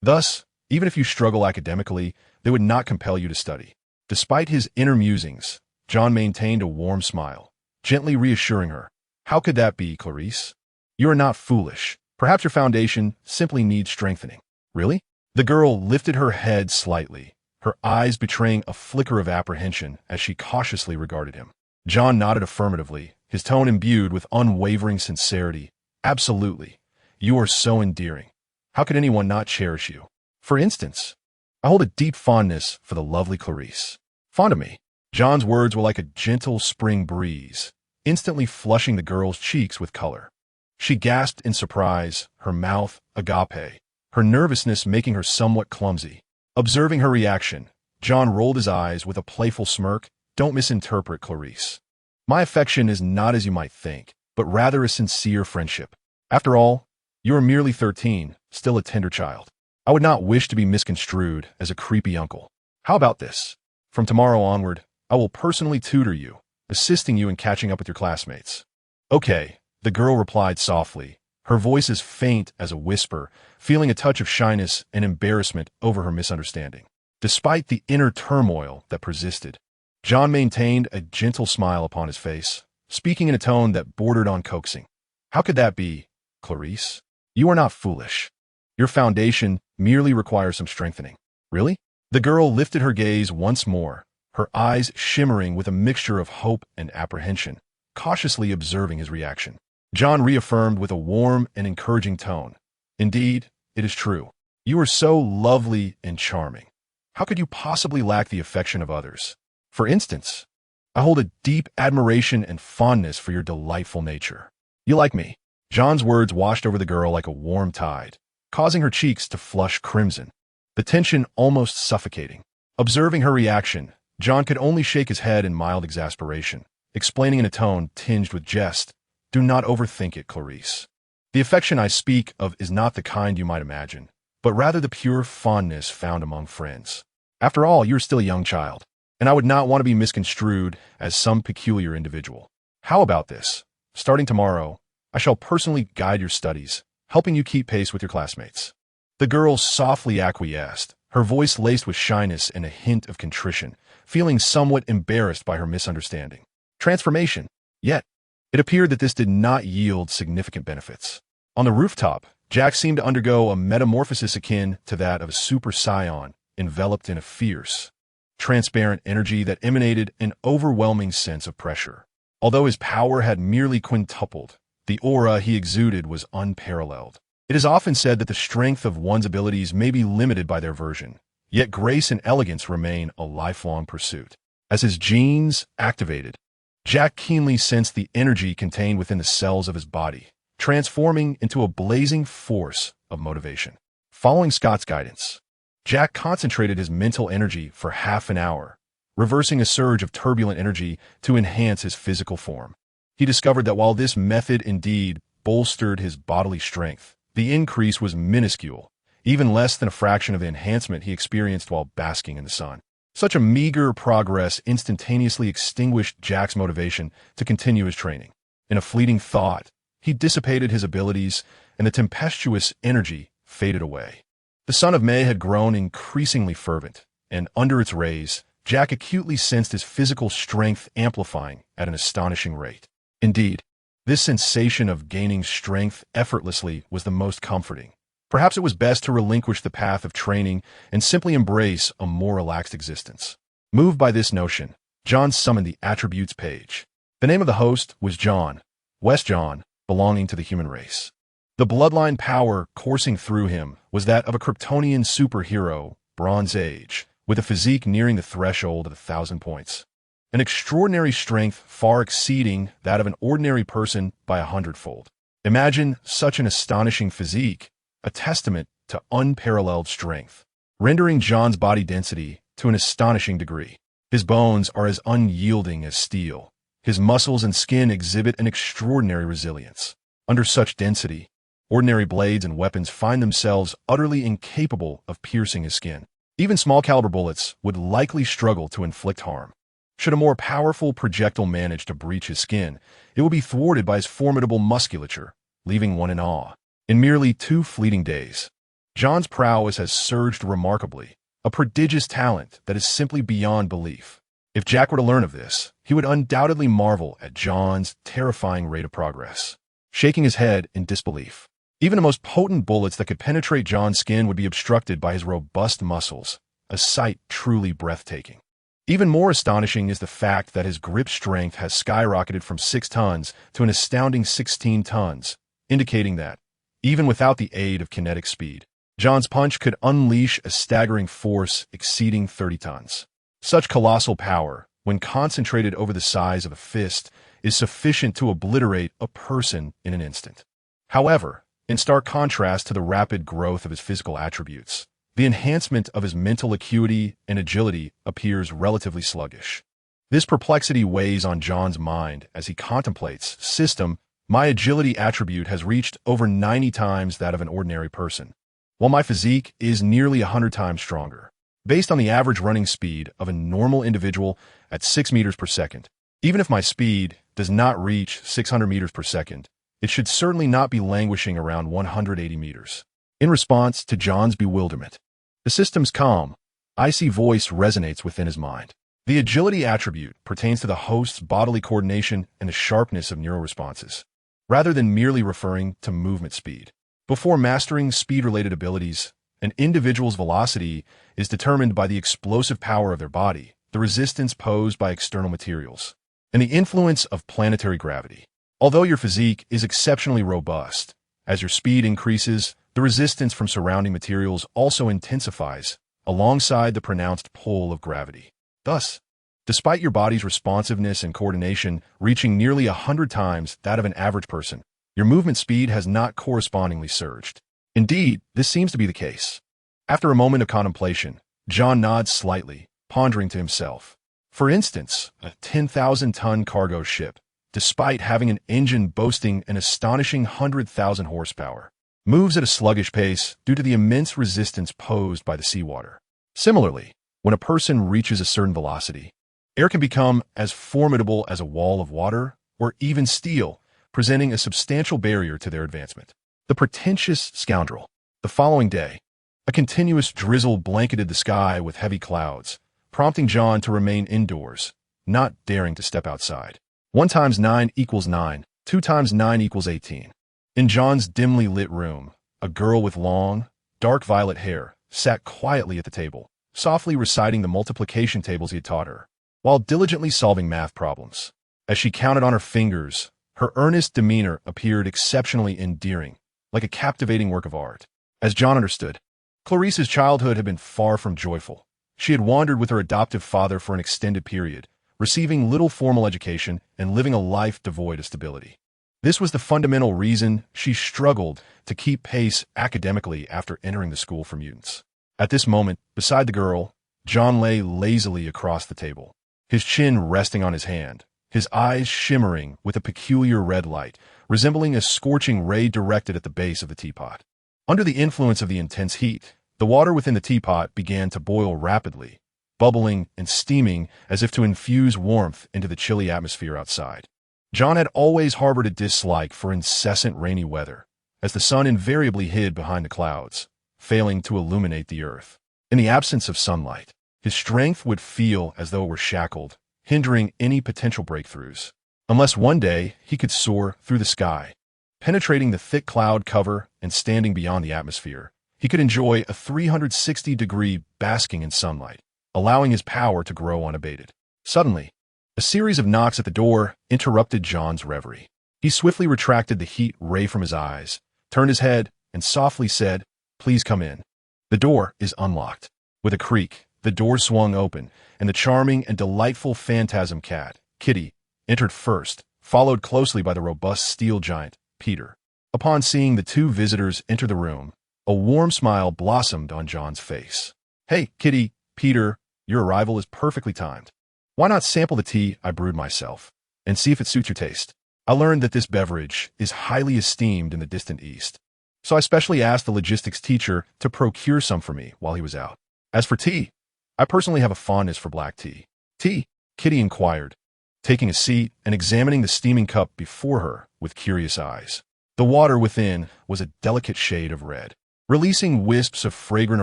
Thus, even if you struggle academically, they would not compel you to study. Despite his inner musings, John maintained a warm smile, gently reassuring her. "How could that be, Clarice? You are not foolish. Perhaps your foundation simply needs strengthening." "Really?" The girl lifted her head slightly, her eyes betraying a flicker of apprehension as she cautiously regarded him. John nodded affirmatively, his tone imbued with unwavering sincerity. "Absolutely. You are so endearing. How could anyone not cherish you? For instance, I hold a deep fondness for the lovely Clarice." "Fond of me?" John's words were like a gentle spring breeze, instantly flushing the girl's cheeks with color. She gasped in surprise, her mouth agape, her nervousness making her somewhat clumsy. Observing her reaction, John rolled his eyes with a playful smirk. "Don't misinterpret, Clarice. My affection is not as you might think, but rather a sincere friendship. After all, you are merely 13, still a tender child. I would not wish to be misconstrued as a creepy uncle. How about this? From tomorrow onward, I will personally tutor you, assisting you in catching up with your classmates." "Okay, the girl replied softly, her voice as faint as a whisper, feeling a touch of shyness and embarrassment over her misunderstanding. Despite the inner turmoil that persisted, John maintained a gentle smile upon his face, speaking in a tone that bordered on coaxing. How could that be, Clarice? You are not foolish. Your foundation merely requires some strengthening. Really? The girl lifted her gaze once more, her eyes shimmering with a mixture of hope and apprehension, cautiously observing his reaction. John reaffirmed with a warm and encouraging tone. Indeed, it is true. You are so lovely and charming. How could you possibly lack the affection of others? For instance, I hold a deep admiration and fondness for your delightful nature. You like me? John's words washed over the girl like a warm tide, causing her cheeks to flush crimson, the tension almost suffocating. Observing her reaction, John could only shake his head in mild exasperation, explaining in a tone tinged with jest, Do not overthink it, Clarice. The affection I speak of is not the kind you might imagine, but rather the pure fondness found among friends. After all, you're still a young child, and I would not want to be misconstrued as some peculiar individual. How about this? Starting tomorrow, I shall personally guide your studies, helping you keep pace with your classmates. The girl softly acquiesced, her voice laced with shyness and a hint of contrition, feeling somewhat embarrassed by her misunderstanding. Transformation. Yet, it appeared that this did not yield significant benefits. On the rooftop, Jack seemed to undergo a metamorphosis akin to that of a super scion, enveloped in a fierce, transparent energy that emanated an overwhelming sense of pressure. Although his power had merely quintupled, the aura he exuded was unparalleled. It is often said that the strength of one's abilities may be limited by their version, yet grace and elegance remain a lifelong pursuit. As his genes activated, Jack keenly sensed the energy contained within the cells of his body, transforming into a blazing force of motivation. Following Scott's guidance, Jack concentrated his mental energy for half an hour, reversing a surge of turbulent energy to enhance his physical form. He discovered that while this method indeed bolstered his bodily strength, the increase was minuscule, even less than a fraction of the enhancement he experienced while basking in the sun. Such a meager progress instantaneously extinguished Jack's motivation to continue his training. In a fleeting thought, he dissipated his abilities, and the tempestuous energy faded away. The sun of May had grown increasingly fervent, and under its rays, Jack acutely sensed his physical strength amplifying at an astonishing rate. Indeed, this sensation of gaining strength effortlessly was the most comforting. Perhaps it was best to relinquish the path of training and simply embrace a more relaxed existence. Moved by this notion, John summoned the attributes page. The name of the host was John, West John, belonging to the human race. The bloodline power coursing through him was that of a Kryptonian superhero, Bronze Age, with a physique nearing the threshold of 1,000 points. An extraordinary strength far exceeding that of an ordinary person by 100-fold. Imagine such an astonishing physique, a testament to unparalleled strength, rendering John's body density to an astonishing degree. His bones are as unyielding as steel. His muscles and skin exhibit an extraordinary resilience. Under such density, ordinary blades and weapons find themselves utterly incapable of piercing his skin. Even small-caliber bullets would likely struggle to inflict harm. Should a more powerful projectile manage to breach his skin, it will be thwarted by his formidable musculature, leaving one in awe. In merely 2 fleeting days, John's prowess has surged remarkably, a prodigious talent that is simply beyond belief. If Jack were to learn of this, he would undoubtedly marvel at John's terrifying rate of progress, shaking his head in disbelief. Even the most potent bullets that could penetrate John's skin would be obstructed by his robust muscles, a sight truly breathtaking. Even more astonishing is the fact that his grip strength has skyrocketed from 6 tons to an astounding 16 tons, indicating that, even without the aid of kinetic speed, John's punch could unleash a staggering force exceeding 30 tons. Such colossal power, when concentrated over the size of a fist, is sufficient to obliterate a person in an instant. However, in stark contrast to the rapid growth of his physical attributes, the enhancement of his mental acuity and agility appears relatively sluggish. This perplexity weighs on John's mind as he contemplates, System, my agility attribute has reached over 90 times that of an ordinary person, while my physique is nearly 100 times stronger. Based on the average running speed of a normal individual at 6 meters per second, even if my speed does not reach 600 meters per second, It should certainly not be languishing around 180 meters. In response to John's bewilderment, the system's calm, icy voice resonates within his mind. The agility attribute pertains to the host's bodily coordination and the sharpness of neural responses, rather than merely referring to movement speed. Before mastering speed-related abilities, an individual's velocity is determined by the explosive power of their body, the resistance posed by external materials, and the influence of planetary gravity. Although your physique is exceptionally robust, as your speed increases, the resistance from surrounding materials also intensifies, alongside the pronounced pull of gravity. Thus, despite your body's responsiveness and coordination reaching nearly 100 times that of an average person, your movement speed has not correspondingly surged. Indeed, this seems to be the case. After a moment of contemplation, John nods slightly, pondering to himself. For instance, a 10,000-ton cargo ship, despite having an engine boasting an astonishing 100,000 horsepower, moves at a sluggish pace due to the immense resistance posed by the seawater. Similarly, when a person reaches a certain velocity, air can become as formidable as a wall of water or even steel, presenting a substantial barrier to their advancement. The pretentious scoundrel. The following day, a continuous drizzle blanketed the sky with heavy clouds, prompting John to remain indoors, not daring to step outside. 1 times 9 equals 9, 2 times 9 equals 18. In John's dimly lit room, a girl with long, dark violet hair sat quietly at the table, softly reciting the multiplication tables he had taught her, while diligently solving math problems. As she counted on her fingers, her earnest demeanor appeared exceptionally endearing, like a captivating work of art. As John understood, Clarice's childhood had been far from joyful. She had wandered with her adoptive father for an extended period, receiving little formal education and living a life devoid of stability. This was the fundamental reason she struggled to keep pace academically after entering the school for mutants. At this moment, beside the girl, John lay lazily across the table, his chin resting on his hand, his eyes shimmering with a peculiar red light, resembling a scorching ray directed at the base of the teapot. Under the influence of the intense heat, the water within the teapot began to boil rapidly, bubbling and steaming as if to infuse warmth into the chilly atmosphere outside. John had always harbored a dislike for incessant rainy weather, as the sun invariably hid behind the clouds, failing to illuminate the earth. In the absence of sunlight, his strength would feel as though it were shackled, hindering any potential breakthroughs. Unless one day he could soar through the sky, penetrating the thick cloud cover and standing beyond the atmosphere, he could enjoy a 360-degree basking in sunlight, allowing his power to grow unabated. Suddenly, a series of knocks at the door interrupted John's reverie. He swiftly retracted the heat ray from his eyes, turned his head, and softly said, "Please come in." The door is unlocked. With a creak, the door swung open, and the charming and delightful phantasm cat, Kitty, entered first, followed closely by the robust steel giant, Peter. Upon seeing the two visitors enter the room, a warm smile blossomed on John's face. "Hey, Kitty, Peter, your arrival is perfectly timed. Why not sample the tea I brewed myself, and see if it suits your taste? I learned that this beverage is highly esteemed in the distant East, so I specially asked the logistics teacher to procure some for me while he was out. As for tea, I personally have a fondness for black tea." "Tea?" Kitty inquired, taking a seat and examining the steaming cup before her with curious eyes. The water within was a delicate shade of red, releasing wisps of fragrant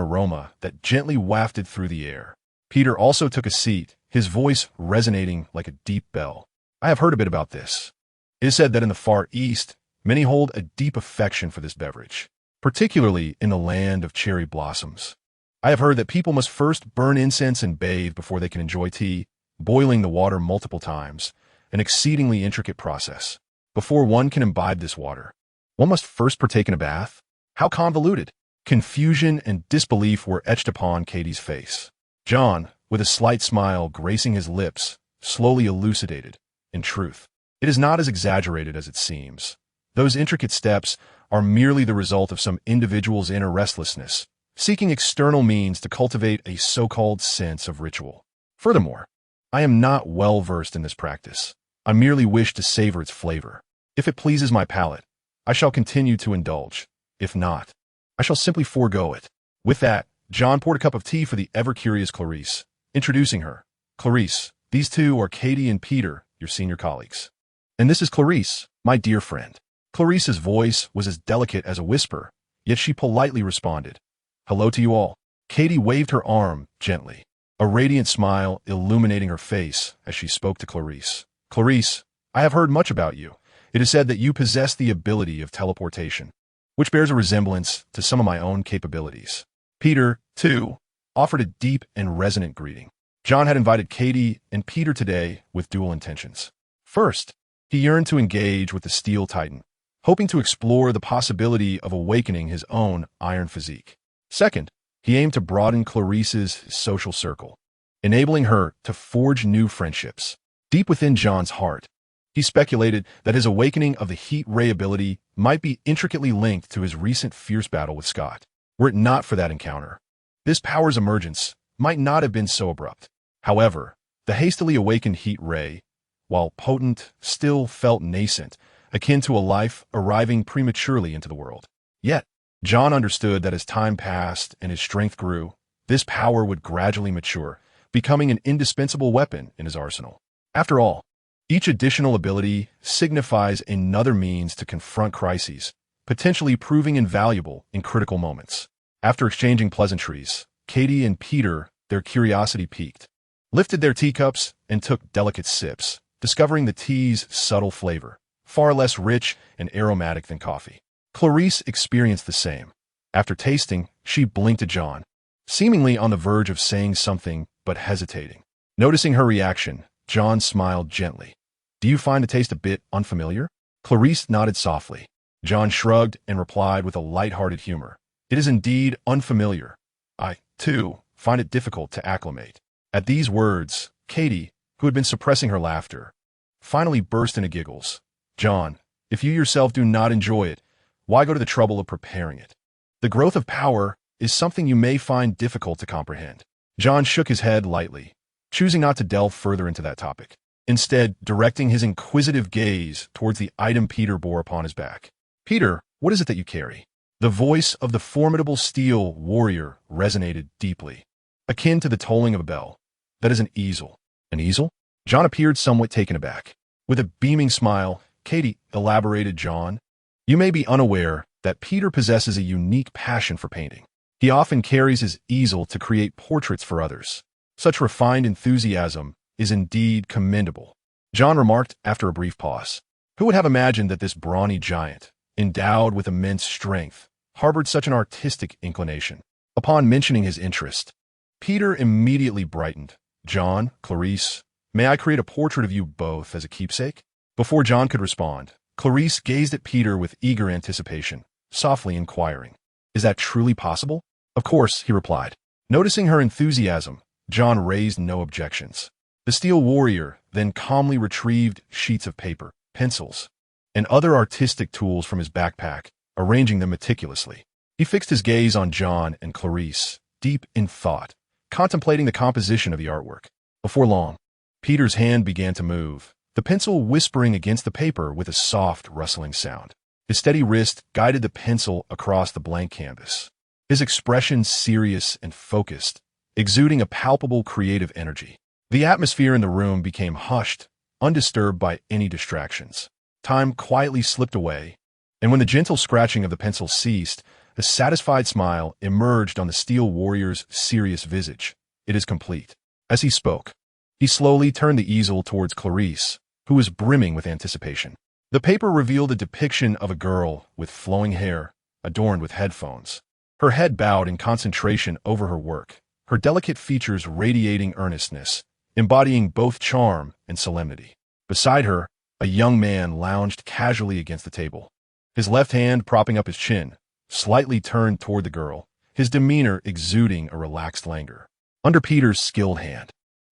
aroma that gently wafted through the air. Peter also took a seat, his voice resonating like a deep bell. "I have heard a bit about this. It is said that in the Far East, many hold a deep affection for this beverage, particularly in the land of cherry blossoms. I have heard that people must first burn incense and bathe before they can enjoy tea, boiling the water multiple times, an exceedingly intricate process. Before one can imbibe this water, one must first partake in a bath? How convoluted!" Confusion and disbelief were etched upon Katie's face. John, with a slight smile gracing his lips, slowly elucidated. "In truth, it is not as exaggerated as it seems. Those intricate steps are merely the result of some individual's inner restlessness, seeking external means to cultivate a so-called sense of ritual. Furthermore, I am not well versed in this practice. I merely wish to savor its flavor. If it pleases my palate, I shall continue to indulge. If not, I shall simply forego it." With that, John poured a cup of tea for the ever-curious Clarice, introducing her. "Clarice, these two are Katie and Peter, your senior colleagues. And this is Clarice, my dear friend." Clarice's voice was as delicate as a whisper, yet she politely responded, "Hello to you all." Katie waved her arm gently, a radiant smile illuminating her face as she spoke to Clarice. "Clarice, I have heard much about you. It is said that you possess the ability of teleportation, which bears a resemblance to some of my own capabilities." Peter, too, offered a deep and resonant greeting. John had invited Katie and Peter today with dual intentions. First, he yearned to engage with the Steel Titan, hoping to explore the possibility of awakening his own iron physique. Second, he aimed to broaden Clarice's social circle, enabling her to forge new friendships. Deep within John's heart, he speculated that his awakening of the heat ray ability might be intricately linked to his recent fierce battle with Scott. Were it not for that encounter, this power's emergence might not have been so abrupt. However, the hastily awakened heat ray, while potent, still felt nascent, akin to a life arriving prematurely into the world. Yet, John understood that as time passed and his strength grew, this power would gradually mature, becoming an indispensable weapon in his arsenal. After all, each additional ability signifies another means to confront crises, potentially proving invaluable in critical moments. After exchanging pleasantries, Katie and Peter, their curiosity piqued, lifted their teacups and took delicate sips, discovering the tea's subtle flavor, far less rich and aromatic than coffee. Clarice experienced the same. After tasting, she blinked at John, seemingly on the verge of saying something but hesitating. Noticing her reaction, John smiled gently. "Do you find the taste a bit unfamiliar?" Clarice nodded softly. John shrugged and replied with a light-hearted humor. "It is indeed unfamiliar. I, too, find it difficult to acclimate." At these words, Katie, who had been suppressing her laughter, finally burst into giggles. "John, if you yourself do not enjoy it, why go to the trouble of preparing it? The growth of power is something you may find difficult to comprehend." John shook his head lightly, choosing not to delve further into that topic, instead directing his inquisitive gaze towards the item Peter bore upon his back. "Peter, what is it that you carry?" The voice of the formidable steel warrior resonated deeply, akin to the tolling of a bell. "That is an easel." "An easel?" John appeared somewhat taken aback. With a beaming smile, Katie elaborated, "John, you may be unaware that Peter possesses a unique passion for painting. He often carries his easel to create portraits for others. Such refined enthusiasm is indeed commendable." John remarked after a brief pause. Who would have imagined that this brawny giant, endowed with immense strength, harbored such an artistic inclination? Upon mentioning his interest, Peter immediately brightened. "John, Clarice, may I create a portrait of you both as a keepsake?" Before John could respond, Clarice gazed at Peter with eager anticipation, softly inquiring, "Is that truly possible?" "Of course," he replied. Noticing her enthusiasm, John raised no objections. The steel warrior then calmly retrieved sheets of paper, pencils, and other artistic tools from his backpack, arranging them meticulously. He fixed his gaze on John and Clarice, deep in thought, contemplating the composition of the artwork. Before long, Peter's hand began to move, the pencil whispering against the paper with a soft, rustling sound. His steady wrist guided the pencil across the blank canvas, his expression serious and focused, exuding a palpable creative energy. The atmosphere in the room became hushed, undisturbed by any distractions. Time quietly slipped away, and when the gentle scratching of the pencil ceased, a satisfied smile emerged on the steel warrior's serious visage. "It is complete." As he spoke, he slowly turned the easel towards Clarice, who was brimming with anticipation. The paper revealed a depiction of a girl with flowing hair, adorned with headphones. Her head bowed in concentration over her work, her delicate features radiating earnestness, embodying both charm and solemnity. Beside her, a young man lounged casually against the table, his left hand propping up his chin, slightly turned toward the girl, his demeanor exuding a relaxed languor. Under Peter's skilled hand,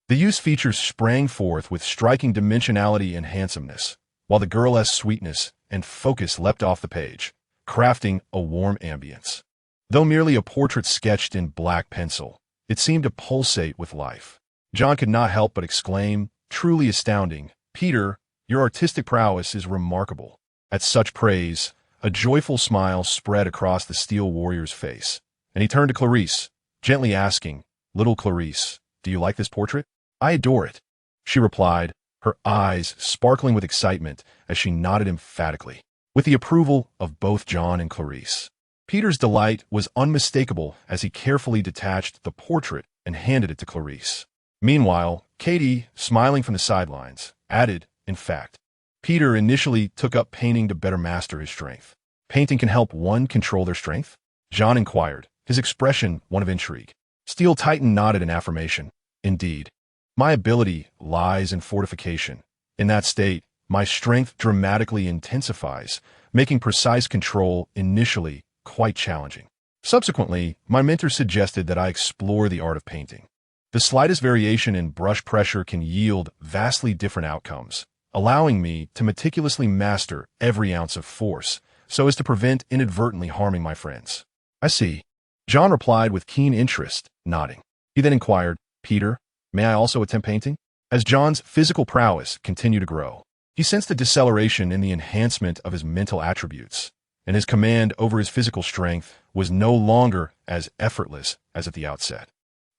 the youth's features sprang forth with striking dimensionality and handsomeness, while the girl's sweetness and focus leapt off the page, crafting a warm ambience. Though merely a portrait sketched in black pencil, it seemed to pulsate with life. John could not help but exclaim, "Truly astounding. Peter, your artistic prowess is remarkable." At such praise, a joyful smile spread across the steel warrior's face, and he turned to Clarice, gently asking, "Little Clarice, do you like this portrait?" "I adore it," she replied, her eyes sparkling with excitement as she nodded emphatically. with the approval of both John and Clarice. Peter's delight was unmistakable as he carefully detached the portrait and handed it to Clarice. Meanwhile, Katie, smiling from the sidelines, added, in fact, Peter initially took up painting to better master his strength. Painting can help one control their strength? John inquired, his expression one of intrigue. Steel Titan nodded in affirmation. Indeed. My ability lies in fortification. In that state, my strength dramatically intensifies, making precise control initially quite challenging. Subsequently, my mentor suggested that I explore the art of painting. The slightest variation in brush pressure can yield vastly different outcomes, allowing me to meticulously master every ounce of force so as to prevent inadvertently harming my friends. I see. John replied with keen interest, nodding. He then inquired, Peter, may I also attempt painting? As John's physical prowess continued to grow, he sensed a deceleration in the enhancement of his mental attributes, and his command over his physical strength was no longer as effortless as at the outset.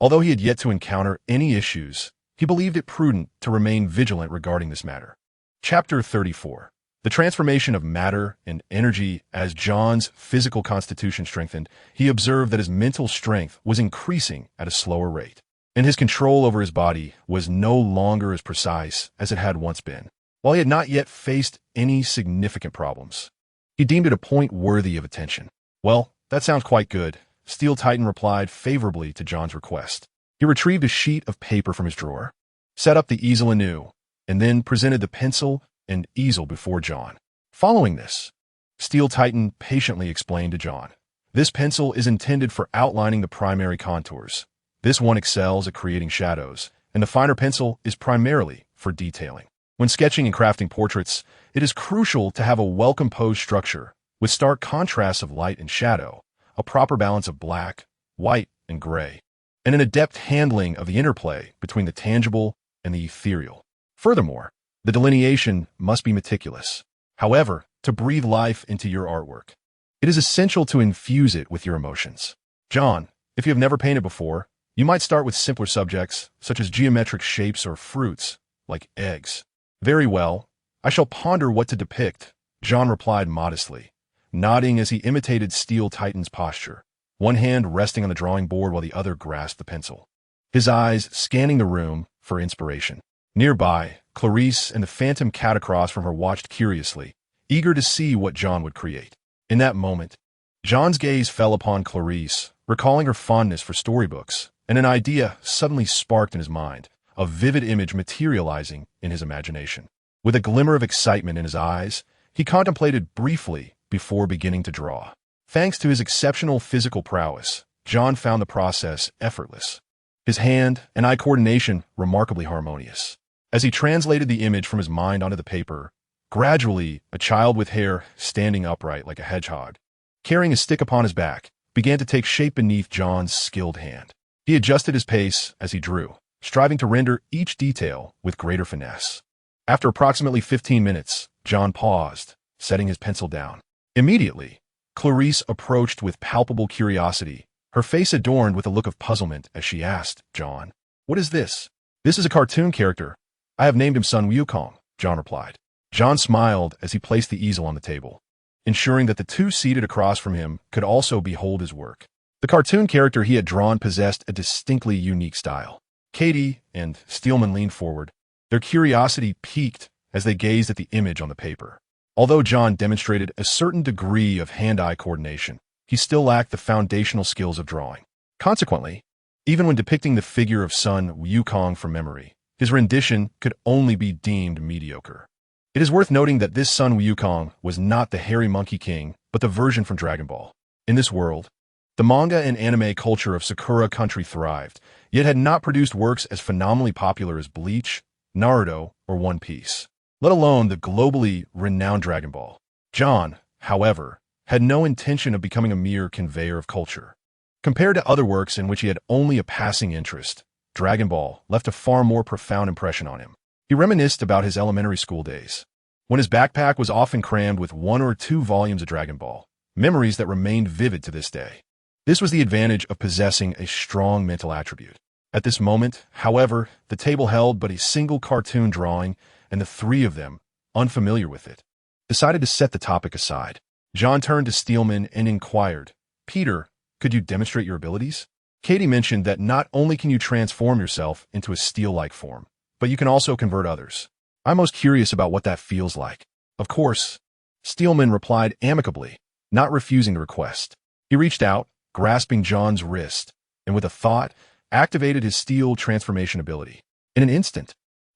Although he had yet to encounter any issues, he believed it prudent to remain vigilant regarding this matter. Chapter 34. The transformation of matter and energy. As John's physical constitution strengthened, he observed that his mental strength was increasing at a slower rate, and his control over his body was no longer as precise as it had once been. While he had not yet faced any significant problems, he deemed it a point worthy of attention. Well, that sounds quite good. Steel Titan replied favorably to John's request. He retrieved a sheet of paper from his drawer, set up the easel anew, and then presented the pencil and easel before John. Following this, Steel Titan patiently explained to John, this pencil is intended for outlining the primary contours. This one excels at creating shadows, and the finer pencil is primarily for detailing. When sketching and crafting portraits, it is crucial to have a well-composed structure with stark contrasts of light and shadow, a proper balance of black, white, and gray, and an adept handling of the interplay between the tangible and the ethereal. Furthermore, the delineation must be meticulous. However, to breathe life into your artwork, it is essential to infuse it with your emotions. John, if you have never painted before, you might start with simpler subjects, such as geometric shapes or fruits, like eggs. Very well, I shall ponder what to depict, John replied modestly, nodding as he imitated Steel Titan's posture, one hand resting on the drawing board while the other grasped the pencil, his eyes scanning the room for inspiration. Nearby, Clarice and the phantom cat across from her watched curiously, eager to see what John would create. In that moment, John's gaze fell upon Clarice, recalling her fondness for storybooks, and an idea suddenly sparked in his mind, a vivid image materializing in his imagination. With a glimmer of excitement in his eyes, he contemplated briefly before beginning to draw. Thanks to his exceptional physical prowess, John found the process effortless, his hand and eye coordination remarkably harmonious. As he translated the image from his mind onto the paper, gradually a child with hair standing upright like a hedgehog, carrying a stick upon his back, began to take shape beneath John's skilled hand. He adjusted his pace as he drew, striving to render each detail with greater finesse. After approximately 15 minutes, John paused, setting his pencil down. Immediately, Clarice approached with palpable curiosity, her face adorned with a look of puzzlement as she asked, John, what is this? This is a cartoon character. I have named him Sun Wukong, John replied. John smiled as he placed the easel on the table, ensuring that the two seated across from him could also behold his work. The cartoon character he had drawn possessed a distinctly unique style. Katie and Steelman leaned forward, their curiosity piqued as they gazed at the image on the paper. Although John demonstrated a certain degree of hand-eye coordination, he still lacked the foundational skills of drawing. Consequently, even when depicting the figure of Sun Wukong from memory, his rendition could only be deemed mediocre. It is worth noting that this Sun Wukong was not the hairy monkey king, but the version from Dragon Ball. In this world, the manga and anime culture of Sakura Country thrived, yet had not produced works as phenomenally popular as Bleach, Naruto, or One Piece, let alone the globally renowned Dragon Ball. John, however, had no intention of becoming a mere conveyor of culture. Compared to other works in which he had only a passing interest, Dragon Ball left a far more profound impression on him. He reminisced about his elementary school days, when his backpack was often crammed with 1 or 2 volumes of Dragon Ball, memories that remained vivid to this day. This was the advantage of possessing a strong mental attribute. At this moment, however, the table held but a single cartoon drawing, and the three of them, unfamiliar with it, decided to set the topic aside. John turned to Steelman and inquired, "Peter, could you demonstrate your abilities?" Katie mentioned that not only can you transform yourself into a steel-like form, but you can also convert others. "I'm most curious about what that feels like." "Of course," Steelman replied amicably, not refusing the request. He reached out, grasping John's wrist, and with a thought, activated his steel transformation ability. In an instant,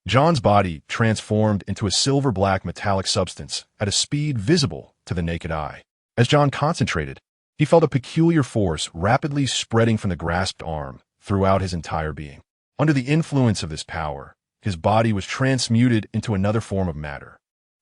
John's body transformed into a silver-black metallic substance at a speed visible to the naked eye. As John concentrated, he felt a peculiar force rapidly spreading from the grasped arm throughout his entire being. Under the influence of this power, his body was transmuted into another form of matter,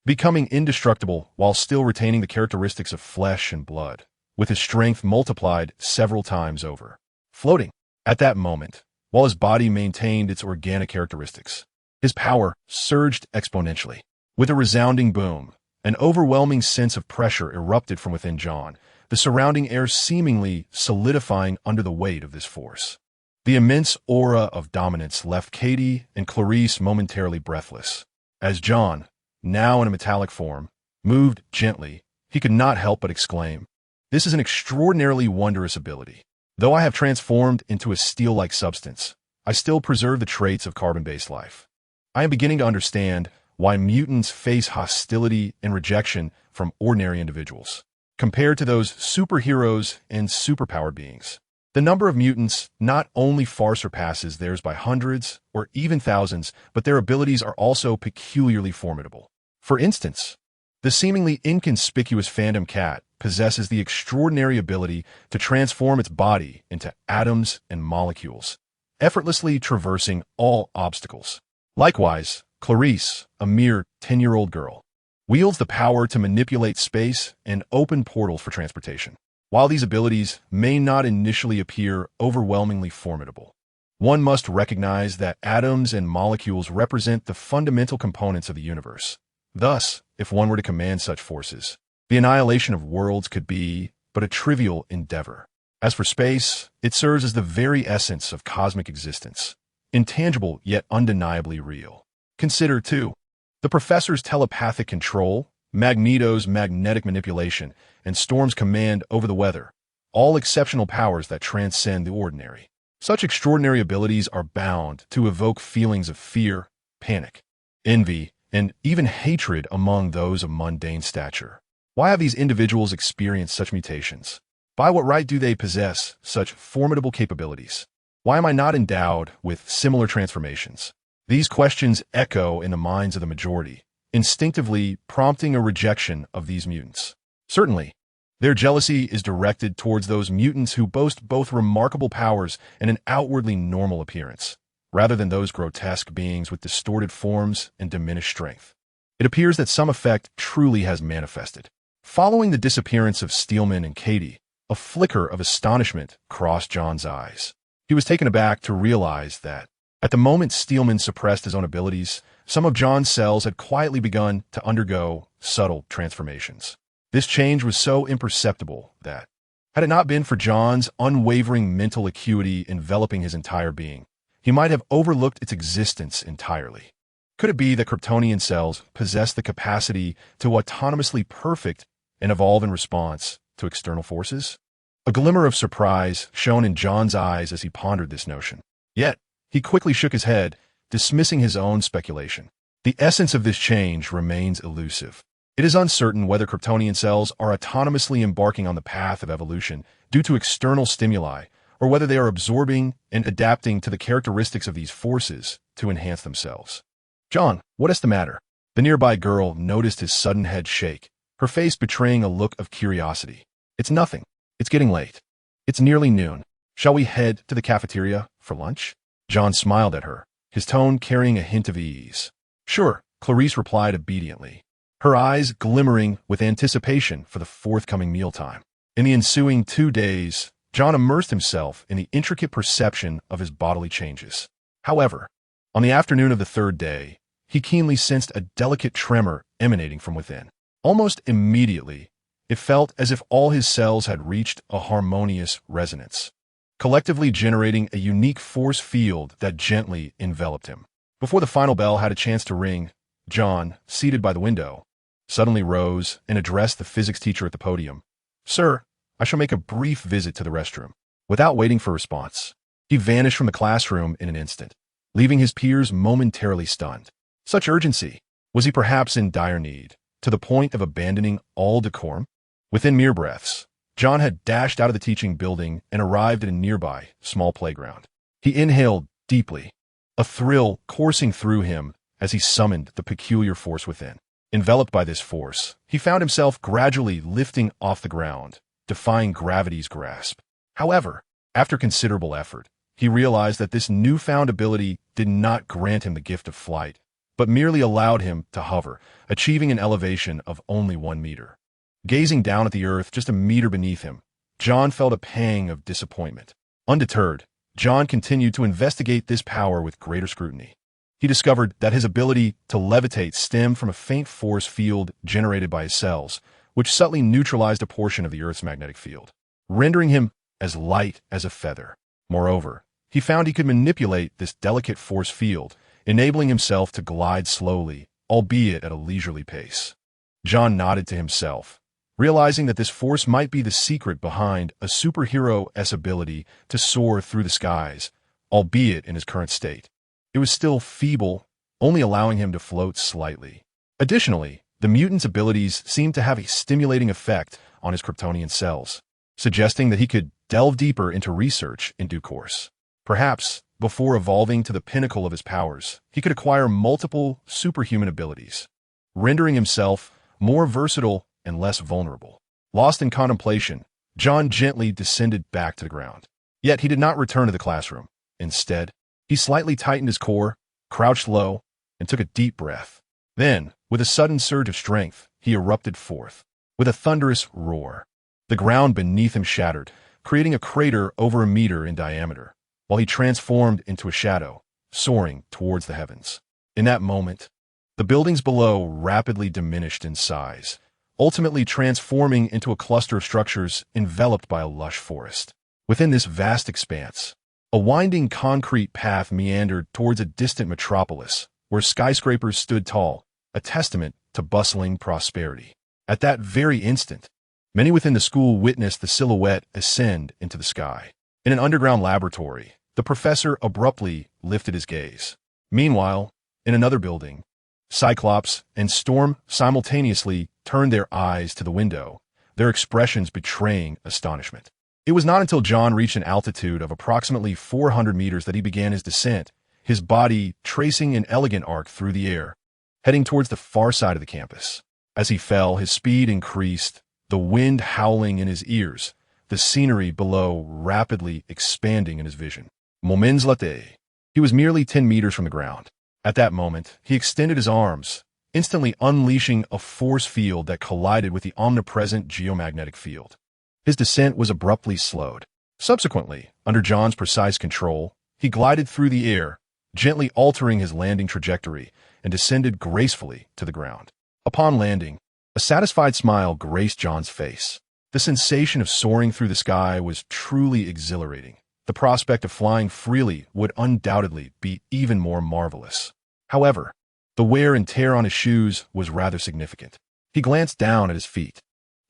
becoming indestructible while still retaining the characteristics of flesh and blood, with his strength multiplied several times over. Floating, at that moment, while his body maintained its organic characteristics, his power surged exponentially. With a resounding boom, an overwhelming sense of pressure erupted from within John, the surrounding air seemingly solidifying under the weight of this force. The immense aura of dominance left Katie and Clarice momentarily breathless. As John, now in a metallic form, moved gently, he could not help but exclaim, "This is an extraordinarily wondrous ability. Though I have transformed into a steel-like substance, I still preserve the traits of carbon-based life. I am beginning to understand why mutants face hostility and rejection from ordinary individuals, compared to those superheroes and superpowered beings. The number of mutants not only far surpasses theirs by hundreds or even thousands, but their abilities are also peculiarly formidable. For instance, the seemingly inconspicuous Phantom Cat possesses the extraordinary ability to transform its body into atoms and molecules, effortlessly traversing all obstacles. Likewise, Clarice, a mere 10-year-old girl, wields the power to manipulate space and open portals for transportation. While these abilities may not initially appear overwhelmingly formidable, one must recognize that atoms and molecules represent the fundamental components of the universe. Thus, if one were to command such forces, the annihilation of worlds could be but a trivial endeavor. As for space, it serves as the very essence of cosmic existence, intangible yet undeniably real. Consider, too, the professor's telepathic control, Magneto's magnetic manipulation, and Storm's command over the weather, all exceptional powers that transcend the ordinary. Such extraordinary abilities are bound to evoke feelings of fear, panic, envy, and even hatred among those of mundane stature. Why have these individuals experienced such mutations? By what right do they possess such formidable capabilities? Why am I not endowed with similar transformations? These questions echo in the minds of the majority, instinctively prompting a rejection of these mutants. Certainly, their jealousy is directed towards those mutants who boast both remarkable powers and an outwardly normal appearance, rather than those grotesque beings with distorted forms and diminished strength. It appears that some effect truly has manifested. Following the disappearance of Steelman and Katie, a flicker of astonishment crossed John's eyes. He was taken aback to realize that, at the moment Steelman suppressed his own abilities, some of John's cells had quietly begun to undergo subtle transformations. This change was so imperceptible that, had it not been for John's unwavering mental acuity enveloping his entire being, he might have overlooked its existence entirely. Could it be that Kryptonian cells possess the capacity to autonomously perfect and evolve in response to external forces? A glimmer of surprise shone in John's eyes as he pondered this notion. Yet, he quickly shook his head, dismissing his own speculation. The essence of this change remains elusive. It is uncertain whether Kryptonian cells are autonomously embarking on the path of evolution due to external stimuli, or whether they are absorbing and adapting to the characteristics of these forces to enhance themselves. "John, what is the matter?" The nearby girl noticed his sudden head shake, her face betraying a look of curiosity. "It's nothing. It's getting late. It's nearly noon. Shall we head to the cafeteria for lunch?" John smiled at her, his tone carrying a hint of ease. "Sure," Clarice replied obediently, her eyes glimmering with anticipation for the forthcoming mealtime. In the ensuing 2 days, John immersed himself in the intricate perception of his bodily changes. However, on the afternoon of the 3rd day, he keenly sensed a delicate tremor emanating from within. Almost immediately, it felt as if all his cells had reached a harmonious resonance, collectively generating a unique force field that gently enveloped him. Before the final bell had a chance to ring, John, seated by the window, suddenly rose and addressed the physics teacher at the podium. "Sir, I shall make a brief visit to the restroom." Without waiting for response, he vanished from the classroom in an instant, leaving his peers momentarily stunned. Such urgency. Was he perhaps in dire need, to the point of abandoning all decorum? Within mere breaths, John had dashed out of the teaching building and arrived at a nearby, small playground. He inhaled deeply, a thrill coursing through him as he summoned the peculiar force within. Enveloped by this force, he found himself gradually lifting off the ground, defying gravity's grasp. However, after considerable effort, he realized that this newfound ability did not grant him the gift of flight, but merely allowed him to hover, achieving an elevation of only 1 meter. Gazing down at the earth just a meter beneath him, John felt a pang of disappointment. Undeterred, John continued to investigate this power with greater scrutiny. He discovered that his ability to levitate stemmed from a faint force field generated by his cells, which subtly neutralized a portion of the Earth's magnetic field, rendering him as light as a feather. Moreover, he found he could manipulate this delicate force field, enabling himself to glide slowly, albeit at a leisurely pace. John nodded to himself, realizing that this force might be the secret behind a superhero's ability to soar through the skies, albeit in his current state. It was still feeble, only allowing him to float slightly. Additionally, the mutant's abilities seemed to have a stimulating effect on his Kryptonian cells, suggesting that he could delve deeper into research in due course. Perhaps, before evolving to the pinnacle of his powers, he could acquire multiple superhuman abilities, rendering himself more versatile and less vulnerable. Lost in contemplation, John gently descended back to the ground. Yet he did not return to the classroom. Instead, he slightly tightened his core, crouched low, and took a deep breath. Then, with a sudden surge of strength, he erupted forth. With a thunderous roar, the ground beneath him shattered, creating a crater over 1 meter in diameter, while he transformed into a shadow, soaring towards the heavens. In that moment, the buildings below rapidly diminished in size, ultimately transforming into a cluster of structures enveloped by a lush forest. Within this vast expanse, a winding concrete path meandered towards a distant metropolis, where skyscrapers stood tall, a testament to bustling prosperity. At that very instant, many within the school witnessed the silhouette ascend into the sky. In an underground laboratory, the professor abruptly lifted his gaze. Meanwhile, in another building, Cyclops and Storm simultaneously turned their eyes to the window, their expressions betraying astonishment. It was not until John reached an altitude of approximately 400 meters that he began his descent, his body tracing an elegant arc through the air, heading towards the far side of the campus. As he fell, his speed increased, the wind howling in his ears, the scenery below rapidly expanding in his vision. Moments later, he was merely 10 meters from the ground. At that moment, he extended his arms, instantly unleashing a force field that collided with the omnipresent geomagnetic field. His descent was abruptly slowed. Subsequently, under John's precise control, he glided through the air, gently altering his landing trajectory, and descended gracefully to the ground. Upon landing, a satisfied smile graced John's face. The sensation of soaring through the sky was truly exhilarating. The prospect of flying freely would undoubtedly be even more marvelous. However, the wear and tear on his shoes was rather significant. He glanced down at his feet,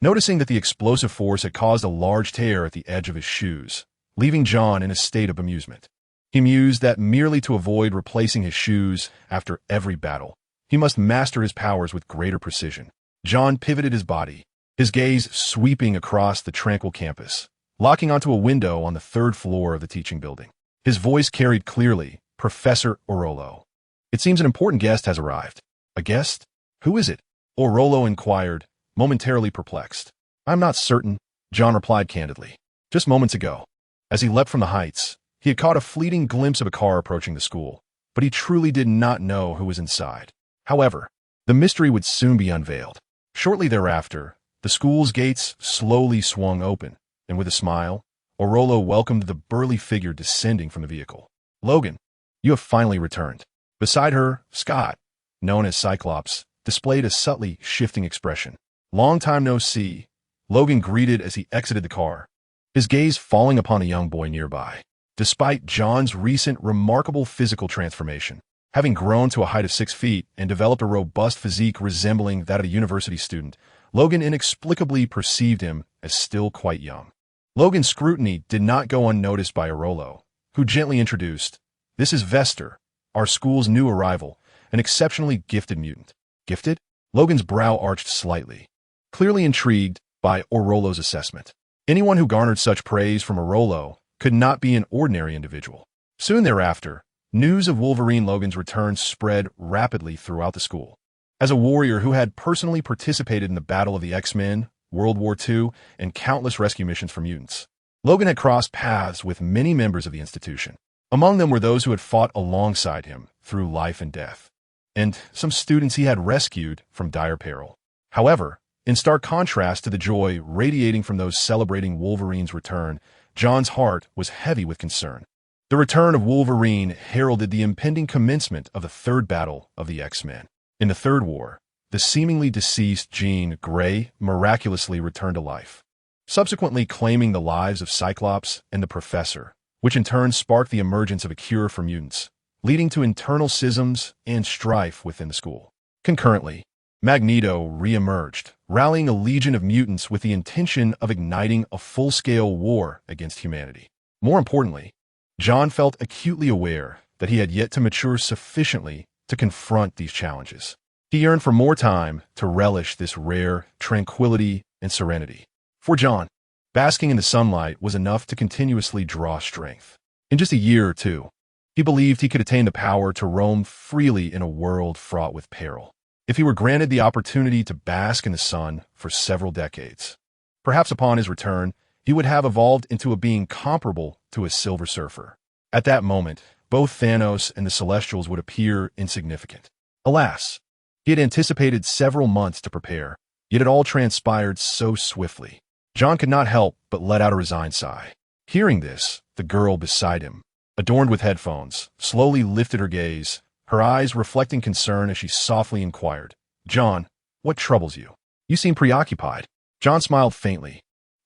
noticing that the explosive force had caused a large tear at the edge of his shoes, leaving John in a state of bemusement. He mused that merely to avoid replacing his shoes after every battle, he must master his powers with greater precision. John pivoted his body, his gaze sweeping across the tranquil campus, locking onto a window on the 3rd floor of the teaching building. His voice carried clearly, "Professor Orolo. It seems an important guest has arrived." "A guest? Who is it?" Orolo inquired, momentarily perplexed. "I'm not certain," John replied candidly. Just moments ago, as he leapt from the heights, he had caught a fleeting glimpse of a car approaching the school, but he truly did not know who was inside. However, the mystery would soon be unveiled. Shortly thereafter, the school's gates slowly swung open, and with a smile, Orolo welcomed the burly figure descending from the vehicle. "Logan, you have finally returned." Beside her, Scott, known as Cyclops, displayed a subtly shifting expression. "Long time no see," Logan greeted as he exited the car, his gaze falling upon a young boy nearby. Despite John's recent remarkable physical transformation, Having grown to a height of 6 feet and developed a robust physique resembling that of a university student, Logan inexplicably perceived him as still quite young. Logan's scrutiny did not go unnoticed by Arolo, who gently introduced, "This is Vester, our school's new arrival, an exceptionally gifted mutant." Gifted? Logan's brow arched slightly, clearly intrigued by Arolo's assessment. Anyone who garnered such praise from Arolo could not be an ordinary individual. Soon thereafter, news of Wolverine Logan's return spread rapidly throughout the school. As a warrior who had personally participated in the Battle of the X-Men, World War II, and countless rescue missions for mutants, Logan had crossed paths with many members of the institution. Among them were those who had fought alongside him through life and death, and some students he had rescued from dire peril. However, in stark contrast to the joy radiating from those celebrating Wolverine's return, John's heart was heavy with concern. The return of Wolverine heralded the impending commencement of the third battle of the X-Men. In the Third War, the seemingly deceased Jean Grey miraculously returned to life, subsequently claiming the lives of Cyclops and the Professor, which in turn sparked the emergence of a cure for mutants, leading to internal schisms and strife within the school. Concurrently, Magneto re-emerged, rallying a legion of mutants with the intention of igniting a full-scale war against humanity. More importantly, John felt acutely aware that he had yet to mature sufficiently to confront these challenges. He yearned for more time to relish this rare tranquility and serenity. For John, basking in the sunlight was enough to continuously draw strength. In just a year or two, he believed he could attain the power to roam freely in a world fraught with peril, if he were granted the opportunity to bask in the sun for several decades. Perhaps upon his return, he would have evolved into a being comparable to a Silver Surfer. At that moment, both Thanos and the Celestials would appear insignificant. Alas, he had anticipated several months to prepare, yet it all transpired so swiftly. John could not help but let out a resigned sigh. Hearing this, the girl beside him, adorned with headphones, slowly lifted her gaze, her eyes reflecting concern as she softly inquired, "John, what troubles you? You seem preoccupied." John smiled faintly,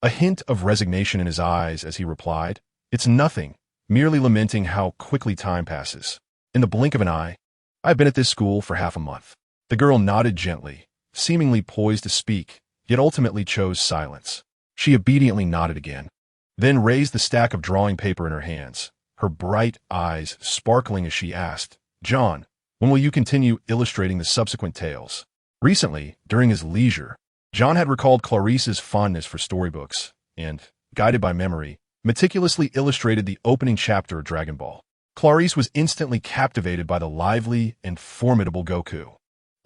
a hint of resignation in his eyes as he replied, "It's nothing, merely lamenting how quickly time passes. In the blink of an eye, I've been at this school for half a month." The girl nodded gently, seemingly poised to speak, yet ultimately chose silence. She obediently nodded again, then raised the stack of drawing paper in her hands, her bright eyes sparkling as she asked, "John, when will you continue illustrating the subsequent tales?" Recently, during his leisure, John had recalled Clarice's fondness for storybooks and, guided by memory, meticulously illustrated the opening chapter of Dragon Ball. Clarice was instantly captivated by the lively and formidable Goku,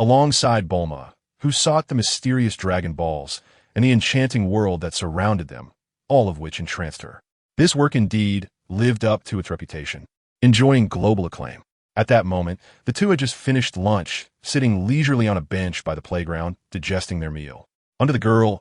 alongside Bulma, who sought the mysterious Dragon Balls and the enchanting world that surrounded them, all of which entranced her. This work indeed lived up to its reputation, enjoying global acclaim. At that moment, the two had just finished lunch, sitting leisurely on a bench by the playground, digesting their meal. Under the girl's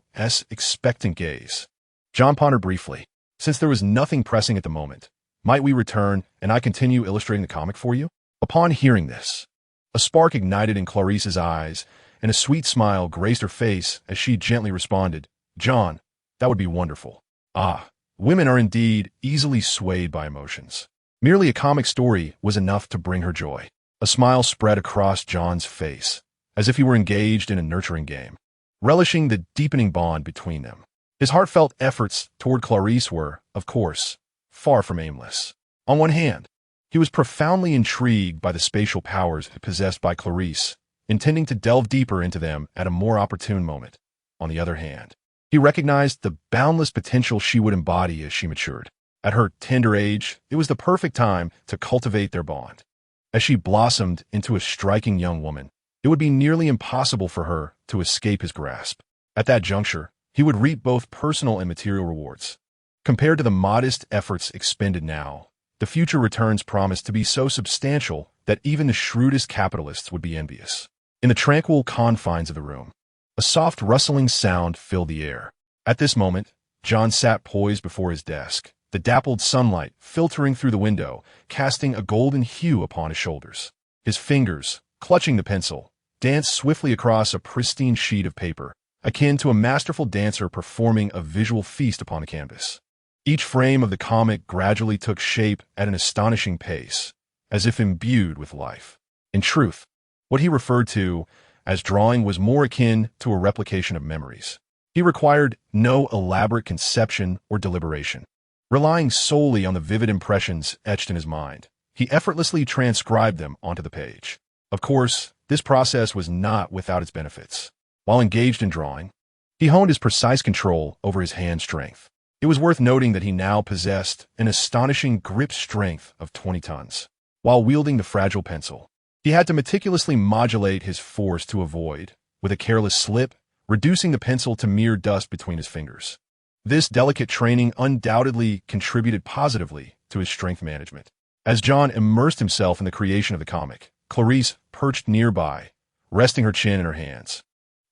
expectant gaze, John pondered briefly. "Since there was nothing pressing at the moment, might we return and I continue illustrating the comic for you?" Upon hearing this, a spark ignited in Clarice's eyes, and a sweet smile graced her face as she gently responded, "John, that would be wonderful." Ah, women are indeed easily swayed by emotions. Merely a comic story was enough to bring her joy. A smile spread across John's face, as if he were engaged in a nurturing game, relishing the deepening bond between them. His heartfelt efforts toward Clarice were, of course, far from aimless. On one hand, he was profoundly intrigued by the spatial powers possessed by Clarice, intending to delve deeper into them at a more opportune moment. On the other hand, he recognized the boundless potential she would embody as she matured. At her tender age, it was the perfect time to cultivate their bond. As she blossomed into a striking young woman, it would be nearly impossible for her to escape his grasp. At that juncture, he would reap both personal and material rewards. Compared to the modest efforts expended now, the future returns promised to be so substantial that even the shrewdest capitalists would be envious. In the tranquil confines of the room, a soft rustling sound filled the air. At this moment, John sat poised before his desk, the dappled sunlight filtering through the window, casting a golden hue upon his shoulders. His fingers, clutching the pencil, danced swiftly across a pristine sheet of paper, akin to a masterful dancer performing a visual feast upon a canvas. Each frame of the comic gradually took shape at an astonishing pace, as if imbued with life. In truth, what he referred to as drawing was more akin to a replication of memories. He required no elaborate conception or deliberation. Relying solely on the vivid impressions etched in his mind, he effortlessly transcribed them onto the page. Of course, this process was not without its benefits. While engaged in drawing, he honed his precise control over his hand strength. It was worth noting that he now possessed an astonishing grip strength of 20 tons. While wielding the fragile pencil, he had to meticulously modulate his force to avoid, with a careless slip, reducing the pencil to mere dust between his fingers. This delicate training undoubtedly contributed positively to his strength management. As John immersed himself in the creation of the comic, Clarice perched nearby, resting her chin in her hands,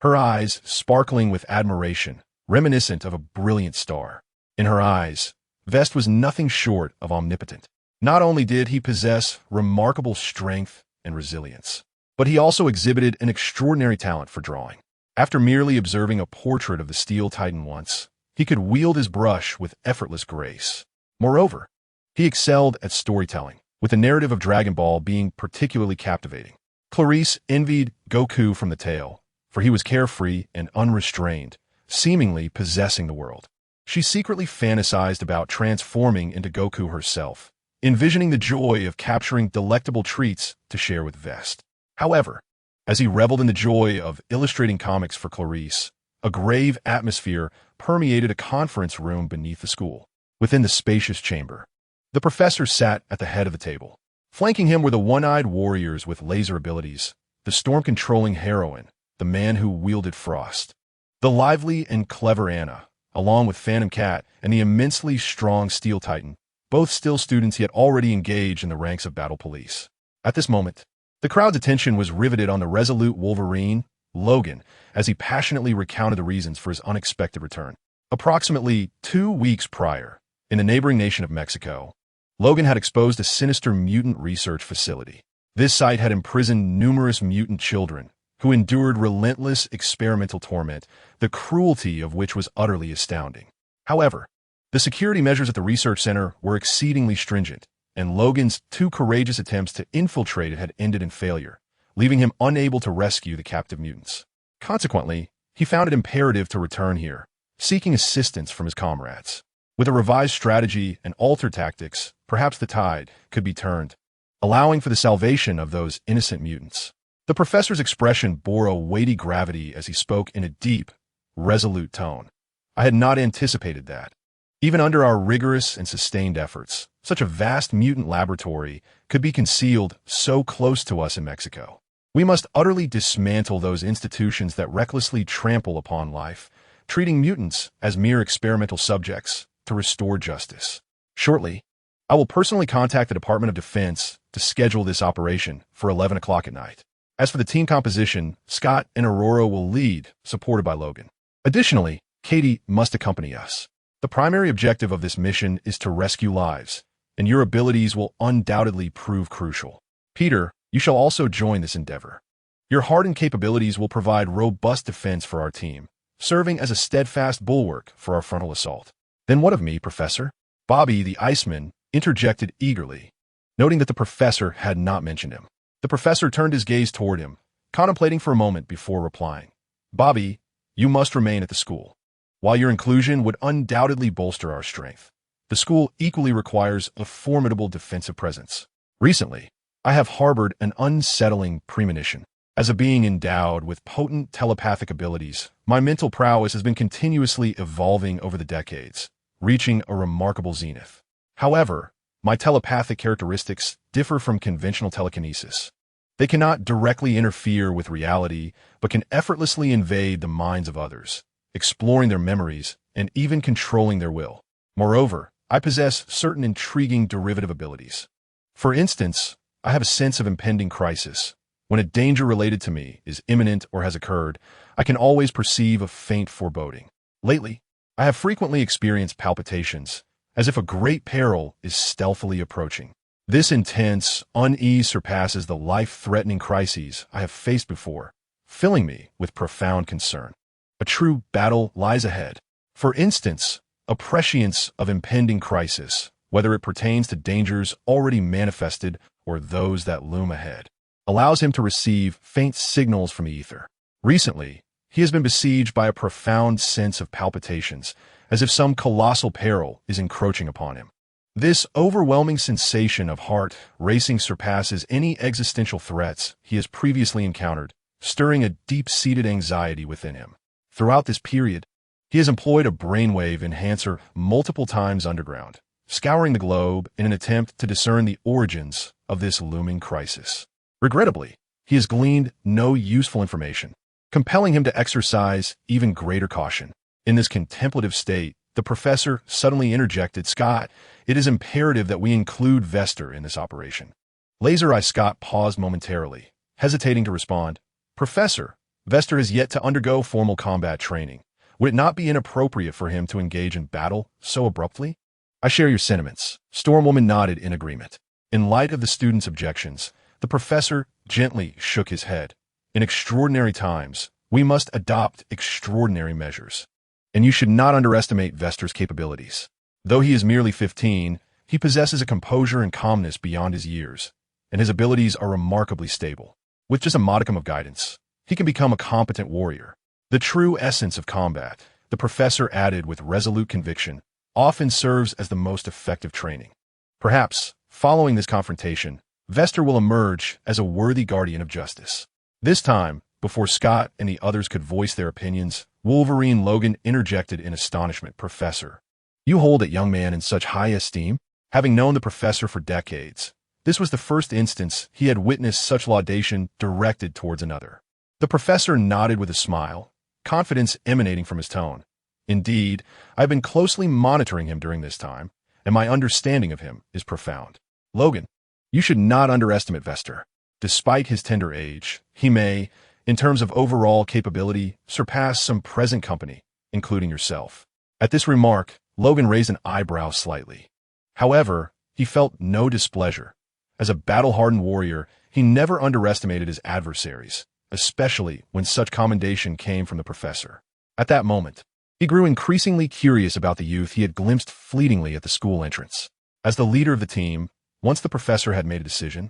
her eyes sparkling with admiration, reminiscent of a brilliant star. In her eyes, Vest was nothing short of omnipotent. Not only did he possess remarkable strength and resilience, but he also exhibited an extraordinary talent for drawing. After merely observing a portrait of the Steel Titan once, he could wield his brush with effortless grace. Moreover, he excelled at storytelling, with the narrative of Dragon Ball being particularly captivating. Clarice envied Goku from the tail, for he was carefree and unrestrained, seemingly possessing the world. She secretly fantasized about transforming into Goku herself, envisioning the joy of capturing delectable treats to share with Vest. However, as he reveled in the joy of illustrating comics for Clarice, a grave atmosphere permeated a conference room beneath the school. Within the spacious chamber, the professor sat at the head of the table. Flanking him were the one-eyed warriors with laser abilities, the storm-controlling heroine, the man who wielded frost, the lively and clever Anna, along with Phantom Cat and the immensely strong Steel Titan, both still students yet already engaged in the ranks of battle police. At this moment, the crowd's attention was riveted on the resolute Wolverine, Logan, as he passionately recounted the reasons for his unexpected return. Approximately 2 weeks prior, in the neighboring nation of Mexico, Logan had exposed a sinister mutant research facility. This site had imprisoned numerous mutant children who endured relentless experimental torment, the cruelty of which was utterly astounding. However, the security measures at the research center were exceedingly stringent, and Logan's 2 courageous attempts to infiltrate it had ended in failure, leaving him unable to rescue the captive mutants. Consequently, he found it imperative to return here, seeking assistance from his comrades. With a revised strategy and altered tactics, perhaps the tide could be turned, allowing for the salvation of those innocent mutants. The professor's expression bore a weighty gravity as he spoke in a deep, resolute tone. I had not anticipated that. Even under our rigorous and sustained efforts, such a vast mutant laboratory could be concealed so close to us in Mexico. We must utterly dismantle those institutions that recklessly trample upon life, treating mutants as mere experimental subjects to restore justice. Shortly, I will personally contact the Department of Defense to schedule this operation for 11 o'clock at night. As for the team composition, Scott and Aurora will lead, supported by Logan. Additionally, Katie must accompany us. The primary objective of this mission is to rescue lives, and your abilities will undoubtedly prove crucial. Peter, you shall also join this endeavor. Your hardened capabilities will provide robust defense for our team, serving as a steadfast bulwark for our frontal assault. Then what of me, Professor? Bobby, the Iceman, interjected eagerly, noting that the professor had not mentioned him. The professor turned his gaze toward him, contemplating for a moment before replying. Bobby, you must remain at the school. While your inclusion would undoubtedly bolster our strength, the school equally requires a formidable defensive presence. Recently, I have harbored an unsettling premonition. As a being endowed with potent telepathic abilities, my mental prowess has been continuously evolving over the decades, reaching a remarkable zenith. However, my telepathic characteristics differ from conventional telekinesis. They cannot directly interfere with reality, but can effortlessly invade the minds of others, exploring their memories and even controlling their will. Moreover, I possess certain intriguing derivative abilities. For instance, I have a sense of impending crisis. When a danger related to me is imminent or has occurred, I can always perceive a faint foreboding. Lately, I have frequently experienced palpitations, as if a great peril is stealthily approaching. This intense unease surpasses the life-threatening crises I have faced before, filling me with profound concern. A true battle lies ahead. For instance, a prescience of impending crisis, whether it pertains to dangers already manifested or those that loom ahead. allows him to receive faint signals from the ether. Recently, he has been besieged by a profound sense of palpitations, as if some colossal peril is encroaching upon him. This overwhelming sensation of heart racing surpasses any existential threats he has previously encountered, stirring a deep-seated anxiety within him. Throughout this period, he has employed a brainwave enhancer multiple times underground, scouring the globe in an attempt to discern the origins of this looming crisis. Regrettably, he has gleaned no useful information, compelling him to exercise even greater caution. In this contemplative state, the professor suddenly interjected, "Scott, it is imperative that we include Vester in this operation." Laser Eye Scott paused momentarily, hesitating to respond. "Professor, Vester has yet to undergo formal combat training. Would it not be inappropriate for him to engage in battle so abruptly?" "I share your sentiments." Stormwoman nodded in agreement. In light of the student's objections, the professor gently shook his head. "In extraordinary times, we must adopt extraordinary measures. And you should not underestimate Vester's capabilities. Though he is merely 15, he possesses a composure and calmness beyond his years, and his abilities are remarkably stable. With just a modicum of guidance, he can become a competent warrior. The true essence of combat," the professor added with resolute conviction, "often serves as the most effective training. Perhaps, following this confrontation, Vester will emerge as a worthy guardian of justice." This time, before Scott and the others could voice their opinions, Wolverine Logan interjected in astonishment, "Professor, you hold that young man in such high esteem?" Having known the professor for decades, this was the first instance he had witnessed such laudation directed towards another. The professor nodded with a smile, confidence emanating from his tone. "Indeed, I've been closely monitoring him during this time, and my understanding of him is profound. Logan, you should not underestimate Vester. Despite his tender age, he may, in terms of overall capability, surpass some present company, including yourself." At this remark, Logan raised an eyebrow slightly. However, he felt no displeasure. As a battle-hardened warrior, he never underestimated his adversaries, especially when such commendation came from the professor. At that moment, he grew increasingly curious about the youth he had glimpsed fleetingly at the school entrance. As the leader of the team, once the professor had made a decision,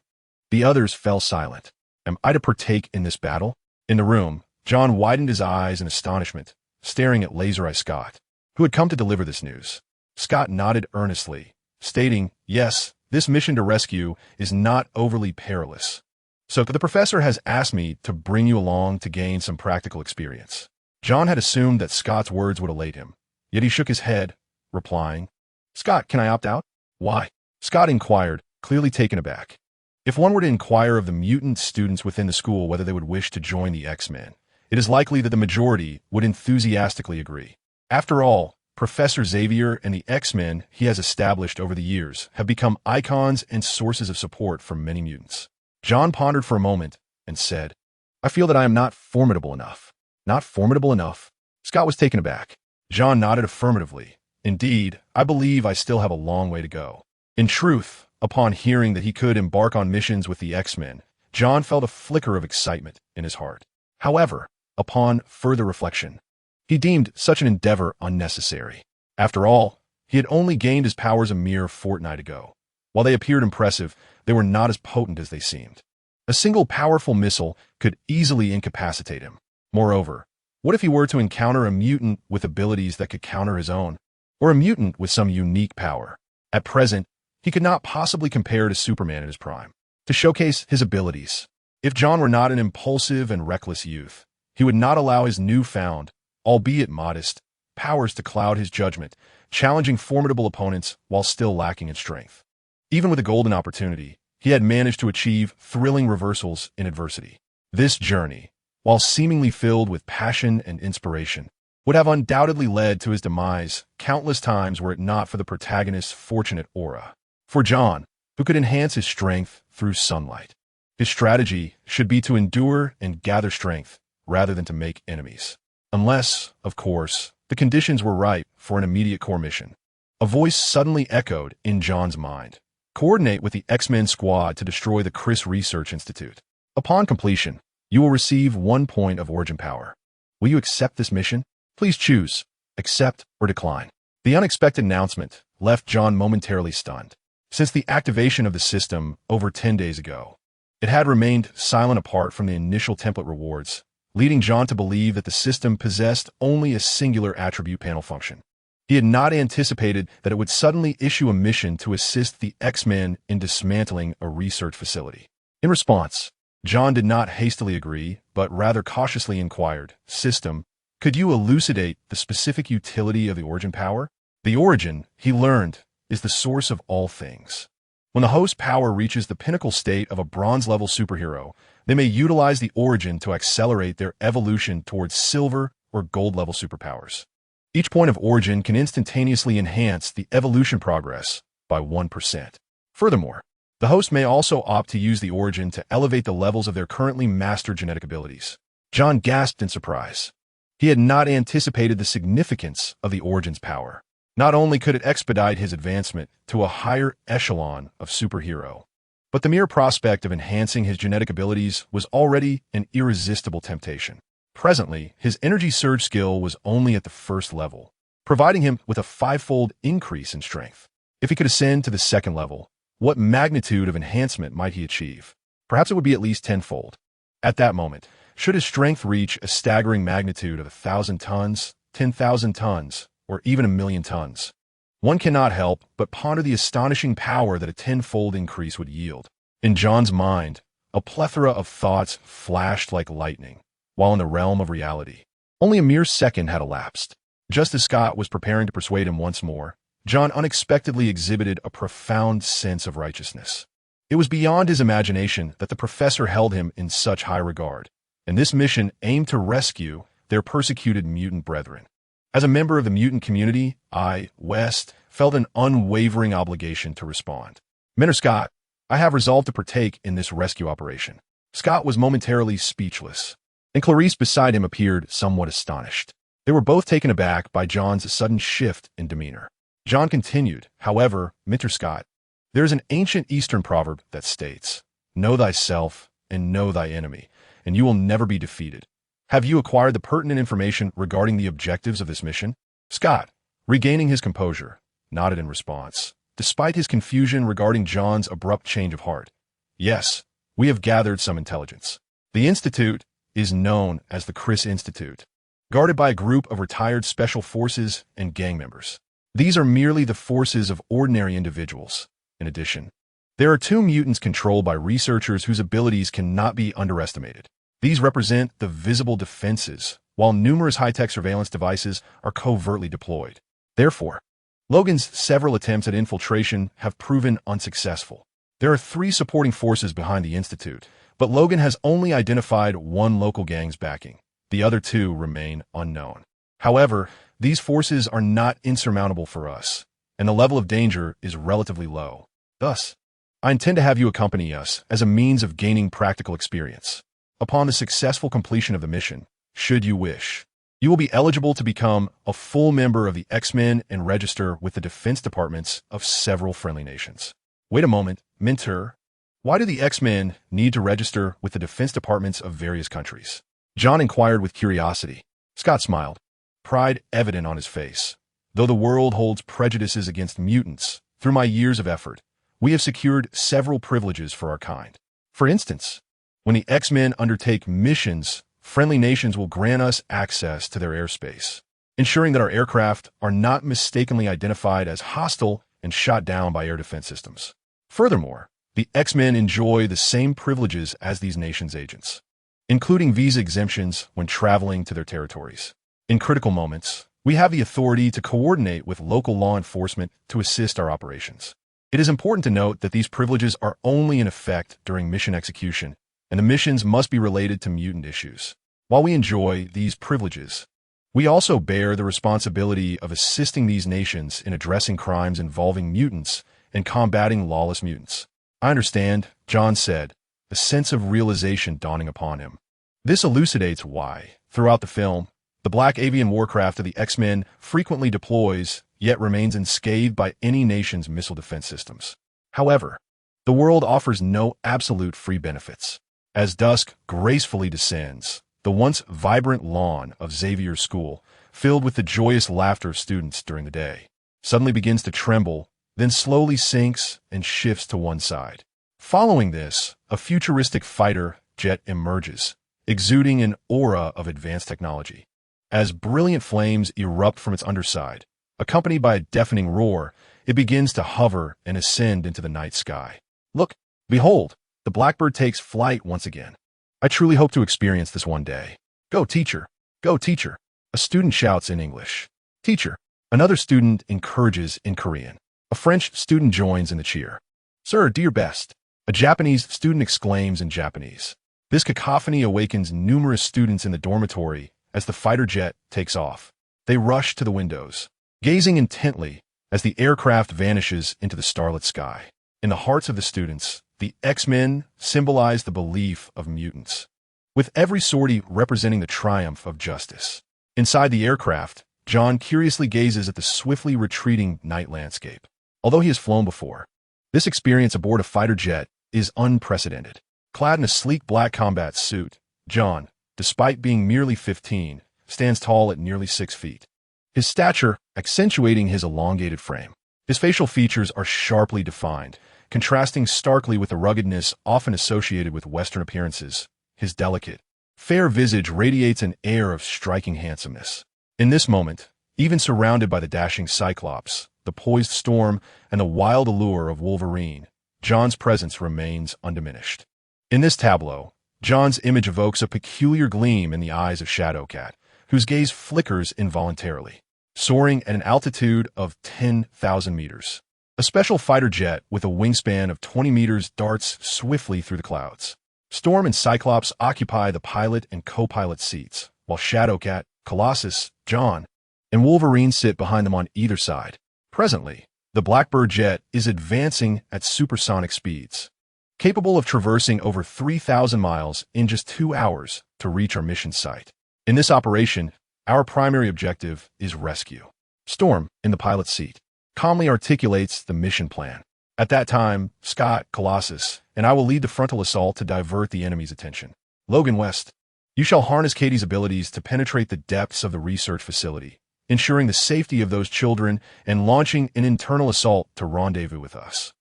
the others fell silent. "Am I to partake in this battle?" In the room, John widened his eyes in astonishment, staring at Laser Eye Scott, who had come to deliver this news. Scott nodded earnestly, stating, "Yes, this mission to rescue is not overly perilous. So the professor has asked me to bring you along to gain some practical experience." John had assumed that Scott's words would elate him, yet he shook his head, replying, "Scott, can I opt out?" "Why?" Scott inquired, clearly taken aback. If one were to inquire of the mutant students within the school whether they would wish to join the X-Men, it is likely that the majority would enthusiastically agree. After all, Professor Xavier and the X-Men he has established over the years have become icons and sources of support for many mutants. John pondered for a moment and said, "I feel that I am not formidable enough." "Not formidable enough?" Scott was taken aback. John nodded affirmatively. "Indeed, I believe I still have a long way to go." In truth, upon hearing that he could embark on missions with the X-Men, John felt a flicker of excitement in his heart. However, upon further reflection, he deemed such an endeavor unnecessary. After all, he had only gained his powers a mere fortnight ago. While they appeared impressive, they were not as potent as they seemed. A single powerful missile could easily incapacitate him. Moreover, what if he were to encounter a mutant with abilities that could counter his own, or a mutant with some unique power? At present, he could not possibly compare to Superman in his prime. To showcase his abilities, if John were not an impulsive and reckless youth, he would not allow his newfound, albeit modest, powers to cloud his judgment, challenging formidable opponents while still lacking in strength. Even with a golden opportunity, he had managed to achieve thrilling reversals in adversity. This journey, while seemingly filled with passion and inspiration, would have undoubtedly led to his demise countless times were it not for the protagonist's fortunate aura. For John, who could enhance his strength through sunlight, his strategy should be to endure and gather strength rather than to make enemies. Unless, of course, the conditions were ripe for an immediate core mission. A voice suddenly echoed in John's mind. "Coordinate with the X-Men squad to destroy the Crises Research Institute. Upon completion, you will receive 1 point of origin power. Will you accept this mission? Please choose, accept or decline." The unexpected announcement left John momentarily stunned. Since the activation of the system over 10 days ago, It had remained silent apart from the initial template rewards, leading John to believe that the system possessed only a singular attribute panel function. He had not anticipated that it would suddenly issue a mission to assist the X-Men in dismantling a research facility. In response, John did not hastily agree, but rather cautiously inquired, "System, could you elucidate the specific utility of the origin power?" The origin, he learned, is the source of all things. When the host power reaches the pinnacle state of a bronze-level superhero, they may utilize the origin to accelerate their evolution towards silver or gold-level superpowers. Each point of origin can instantaneously enhance the evolution progress by 1%. Furthermore, the host may also opt to use the origin to elevate the levels of their currently mastered genetic abilities. John gasped in surprise. He had not anticipated the significance of the origin's power. Not only could it expedite his advancement to a higher echelon of superhero, but the mere prospect of enhancing his genetic abilities was already an irresistible temptation. Presently, his energy surge skill was only at the first level, providing him with a 5-fold increase in strength. If he could ascend to the second level, what magnitude of enhancement might he achieve? Perhaps it would be at least 10-fold. At that moment, should his strength reach a staggering magnitude of 1,000 tons, 10,000 tons, or even 1,000,000 tons, one cannot help but ponder the astonishing power that a 10-fold increase would yield. In John's mind, a plethora of thoughts flashed like lightning, while in the realm of reality, only a mere second had elapsed. Just as Scott was preparing to persuade him once more, John unexpectedly exhibited a profound sense of righteousness. It was beyond his imagination that the professor held him in such high regard, and this mission aimed to rescue their persecuted mutant brethren. As a member of the mutant community, I, West, felt an unwavering obligation to respond. "Mentor Scott, I have resolved to partake in this rescue operation." Scott was momentarily speechless, and Clarice beside him appeared somewhat astonished. They were both taken aback by John's sudden shift in demeanor. John continued, "However, Mentor Scott, there is an ancient Eastern proverb that states, 'Know thyself and know thy enemy, and you will never be defeated.' Have you acquired the pertinent information regarding the objectives of this mission?" Scott, regaining his composure, nodded in response, despite his confusion regarding John's abrupt change of heart. "Yes, we have gathered some intelligence. The Institute is known as the Crisis Institute, guarded by a group of retired special forces and gang members. These are merely the forces of ordinary individuals. In addition, there are 2 mutants controlled by researchers whose abilities cannot be underestimated. These represent the visible defenses, while numerous high-tech surveillance devices are covertly deployed. Therefore, Logan's several attempts at infiltration have proven unsuccessful. There are 3 supporting forces behind the Institute, but Logan has only identified 1 local gang's backing. The other 2 remain unknown. However, these forces are not insurmountable for us, and the level of danger is relatively low. Thus, I intend to have you accompany us as a means of gaining practical experience. Upon the successful completion of the mission, should you wish, you will be eligible to become a full member of the X-Men and register with the defense departments of several friendly nations." "Wait a moment, Mentor. Why do the X-Men need to register with the defense departments of various countries?" John inquired with curiosity. Scott smiled, pride evident on his face. "Though the world holds prejudices against mutants, through my years of effort, we have secured several privileges for our kind. For instance, when the X-Men undertake missions, friendly nations will grant us access to their airspace, ensuring that our aircraft are not mistakenly identified as hostile and shot down by air defense systems. Furthermore, the X-Men enjoy the same privileges as these nations' agents, including visa exemptions when traveling to their territories. In critical moments, we have the authority to coordinate with local law enforcement to assist our operations. It is important to note that these privileges are only in effect during mission execution, and the missions must be related to mutant issues. While we enjoy these privileges, we also bear the responsibility of assisting these nations in addressing crimes involving mutants and combating lawless mutants." "I understand," John said, a sense of realization dawning upon him. This elucidates why, throughout the film, the black avian warcraft of the X-Men frequently deploys, yet remains unscathed by any nation's missile defense systems. However, the world offers no absolute free benefits. As dusk gracefully descends, the once vibrant lawn of Xavier's school, filled with the joyous laughter of students during the day, suddenly begins to tremble, then slowly sinks and shifts to one side. Following this, a futuristic fighter jet emerges, exuding an aura of advanced technology. As brilliant flames erupt from its underside, accompanied by a deafening roar, it begins to hover and ascend into the night sky. Look, behold, the Blackbird takes flight once again. I truly hope to experience this one day. Go, teacher! Go, teacher! A student shouts in English. Teacher! Another student encourages in Korean. A French student joins in the cheer. Sir, do your best! A Japanese student exclaims in Japanese. This cacophony awakens numerous students in the dormitory as the fighter jet takes off. They rush to the windows, gazing intently as the aircraft vanishes into the starlit sky. In the hearts of the students, the X-Men symbolize the belief of mutants, with every sortie representing the triumph of justice. Inside the aircraft, John curiously gazes at the swiftly retreating night landscape. Although he has flown before, this experience aboard a fighter jet is unprecedented. Clad in a sleek black combat suit, John, despite being merely 15, stands tall at nearly 6 feet. His stature accentuating his elongated frame. His facial features are sharply defined, contrasting starkly with the ruggedness often associated with Western appearances. His delicate, fair visage radiates an air of striking handsomeness. In this moment, even surrounded by the dashing Cyclops, the poised Storm, and the wild allure of Wolverine, John's presence remains undiminished. In this tableau, John's image evokes a peculiar gleam in the eyes of Shadowcat, whose gaze flickers involuntarily, soaring at an altitude of 10,000 meters. A special fighter jet with a wingspan of 20 meters darts swiftly through the clouds. Storm and Cyclops occupy the pilot and co-pilot seats, while Shadowcat, Colossus, John, and Wolverine sit behind them on either side. Presently, the Blackbird jet is advancing at supersonic speeds, capable of traversing over 3,000 miles in just 2 hours to reach our mission site. In this operation, our primary objective is rescue. Storm, in the pilot's seat, calmly articulates the mission plan. At that time, Scott, Colossus, and I will lead the frontal assault to divert the enemy's attention. Logan West, you shall harness Katie's abilities to penetrate the depths of the research facility, ensuring the safety of those children and launching an internal assault to rendezvous with us.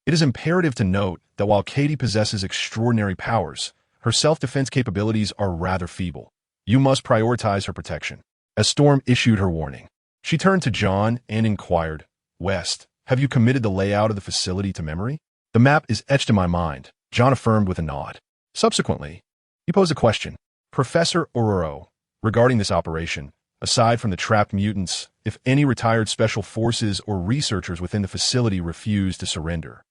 It is imperative to note that while Katie possesses extraordinary powers, her self-defense capabilities are rather feeble. You must prioritize her protection. As Storm issued her warning, she turned to John and inquired, West, have you committed the layout of the facility to memory? The map is etched in my mind, John affirmed with a nod. Subsequently, he posed a question. Professor Ororo, regarding this operation, aside from the trapped mutants, if any retired special forces or researchers within the facility refuse to surrender,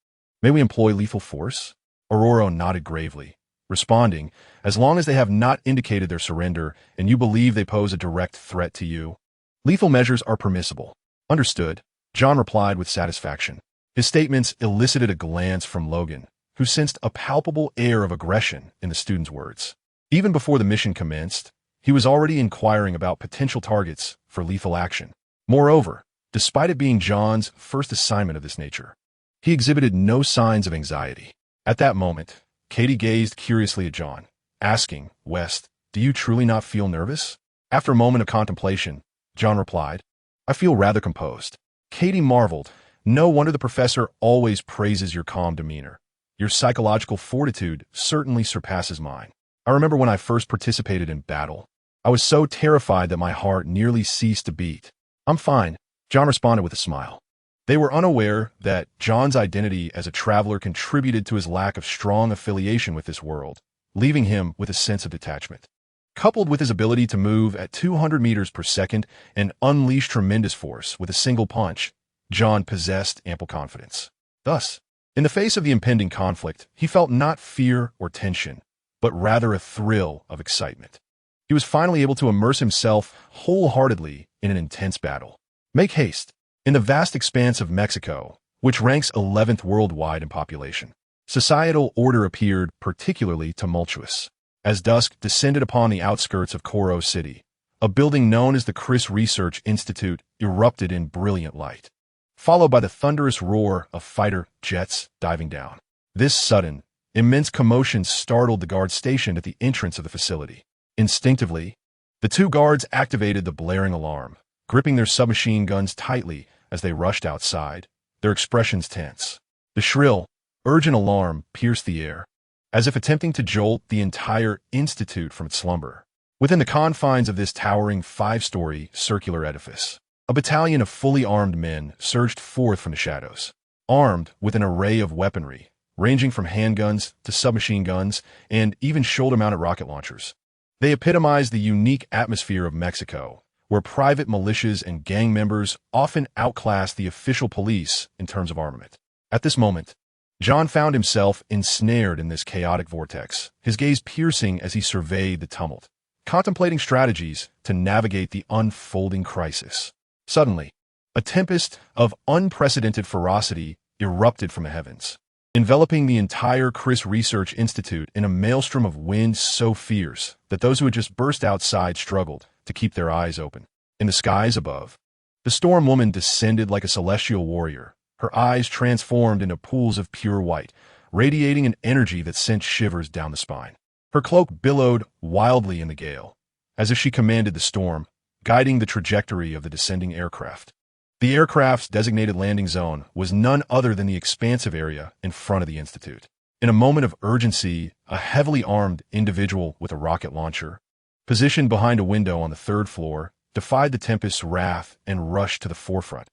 may we employ lethal force? Ororo nodded gravely, responding, as long as they have not indicated their surrender and you believe they pose a direct threat to you, lethal measures are permissible. Understood, John replied with satisfaction. His statements elicited a glance from Logan, who sensed a palpable air of aggression in the student's words. Even before the mission commenced, he was already inquiring about potential targets for lethal action. Moreover, despite it being John's first assignment of this nature, he exhibited no signs of anxiety. At that moment, Katie gazed curiously at John, asking, West, do you truly not feel nervous? After a moment of contemplation, John replied, I feel rather composed. Katie marveled. No wonder the professor always praises your calm demeanor. Your psychological fortitude certainly surpasses mine. I remember when I first participated in battle. I was so terrified that my heart nearly ceased to beat. I'm fine, John responded with a smile. They were unaware that John's identity as a traveler contributed to his lack of strong affiliation with this world, leaving him with a sense of detachment. Coupled with his ability to move at 200 meters per second and unleash tremendous force with a single punch, John possessed ample confidence. Thus, in the face of the impending conflict, he felt not fear or tension, but rather a thrill of excitement. He was finally able to immerse himself wholeheartedly in an intense battle. Make haste. In the vast expanse of Mexico, which ranks 11th worldwide in population, societal order appeared particularly tumultuous. As dusk descended upon the outskirts of Coro City, a building known as the Crises Research Institute erupted in brilliant light, followed by the thunderous roar of fighter jets diving down. This sudden, immense commotion startled the guards stationed at the entrance of the facility. Instinctively, the two guards activated the blaring alarm, gripping their submachine guns tightly as they rushed outside, their expressions tense. The shrill, urgent alarm pierced the air, as if attempting to jolt the entire institute from its slumber. Within the confines of this towering 5-story circular edifice, a battalion of fully armed men surged forth from the shadows, armed with an array of weaponry, ranging from handguns to submachine guns and even shoulder-mounted rocket launchers. They epitomized the unique atmosphere of Mexico, where private militias and gang members often outclass the official police in terms of armament. At this moment, John found himself ensnared in this chaotic vortex, his gaze piercing as he surveyed the tumult, contemplating strategies to navigate the unfolding crisis. Suddenly, a tempest of unprecedented ferocity erupted from the heavens, enveloping the entire Crisis Research Institute in a maelstrom of wind so fierce that those who had just burst outside struggled to keep their eyes open. In the skies above, the storm woman descended like a celestial warrior, her eyes transformed into pools of pure white, radiating an energy that sent shivers down the spine. Her cloak billowed wildly in the gale, as if she commanded the storm, guiding the trajectory of the descending aircraft. The aircraft's designated landing zone was none other than the expansive area in front of the Institute. In a moment of urgency, a heavily armed individual with a rocket launcher, positioned behind a window on the 3rd floor, defied the tempest's wrath and rushed to the forefront,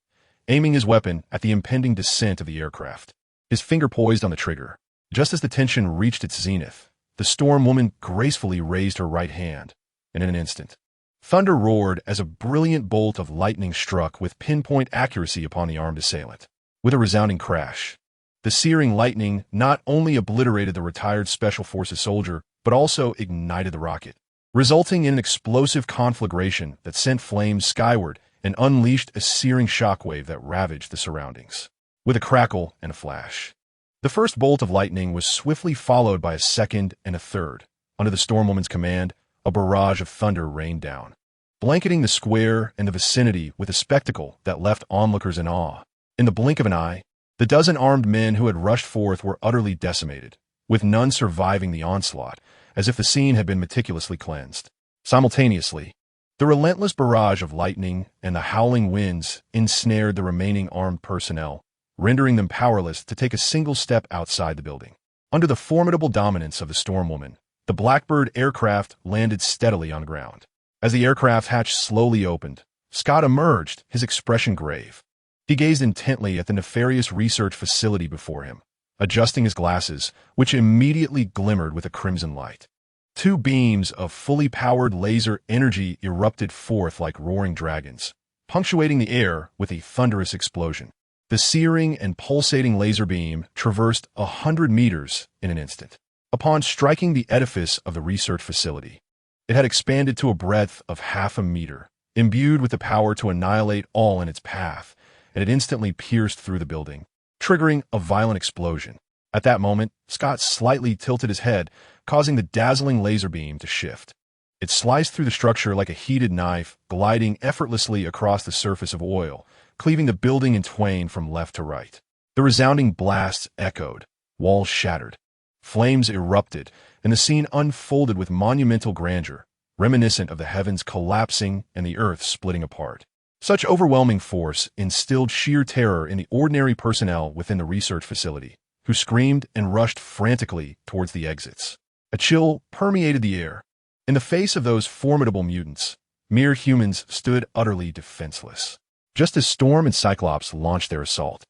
aiming his weapon at the impending descent of the aircraft. His finger poised on the trigger. Just as the tension reached its zenith, the storm woman gracefully raised her right hand, and in an instant, thunder roared as a brilliant bolt of lightning struck with pinpoint accuracy upon the armed assailant. With a resounding crash, the searing lightning not only obliterated the retired Special Forces soldier, but also ignited the rocket, resulting in an explosive conflagration that sent flames skyward and unleashed a searing shockwave that ravaged the surroundings. With a crackle and a flash, the first bolt of lightning was swiftly followed by a second and a third. Under the storm woman's command, a barrage of thunder rained down, blanketing the square and the vicinity with a spectacle that left onlookers in awe. In the blink of an eye, the dozen armed men who had rushed forth were utterly decimated, with none surviving the onslaught, as if the scene had been meticulously cleansed. Simultaneously, the relentless barrage of lightning and the howling winds ensnared the remaining armed personnel, rendering them powerless to take a single step outside the building. Under the formidable dominance of the storm woman, the Blackbird aircraft landed steadily on ground. As the aircraft hatch slowly opened, Scott emerged, his expression grave. He gazed intently at the nefarious research facility before him, adjusting his glasses, which immediately glimmered with a crimson light. 2 beams of fully powered laser energy erupted forth like roaring dragons, punctuating the air with a thunderous explosion. The searing and pulsating laser beam traversed 100 meters in an instant. Upon striking the edifice of the research facility, it had expanded to a breadth of half a meter, imbued with the power to annihilate all in its path, and it instantly pierced through the building, triggering a violent explosion. At that moment, Scott slightly tilted his head, causing the dazzling laser beam to shift. It sliced through the structure like a heated knife, gliding effortlessly across the surface of oil, cleaving the building in twain from left to right. The resounding blasts echoed, walls shattered, flames erupted, and the scene unfolded with monumental grandeur, reminiscent of the heavens collapsing and the earth splitting apart. Such overwhelming force instilled sheer terror in the ordinary personnel within the research facility, who screamed and rushed frantically towards the exits. A chill permeated the air. In the face of those formidable mutants, mere humans stood utterly defenseless. Just as Storm and Cyclops launched their assault,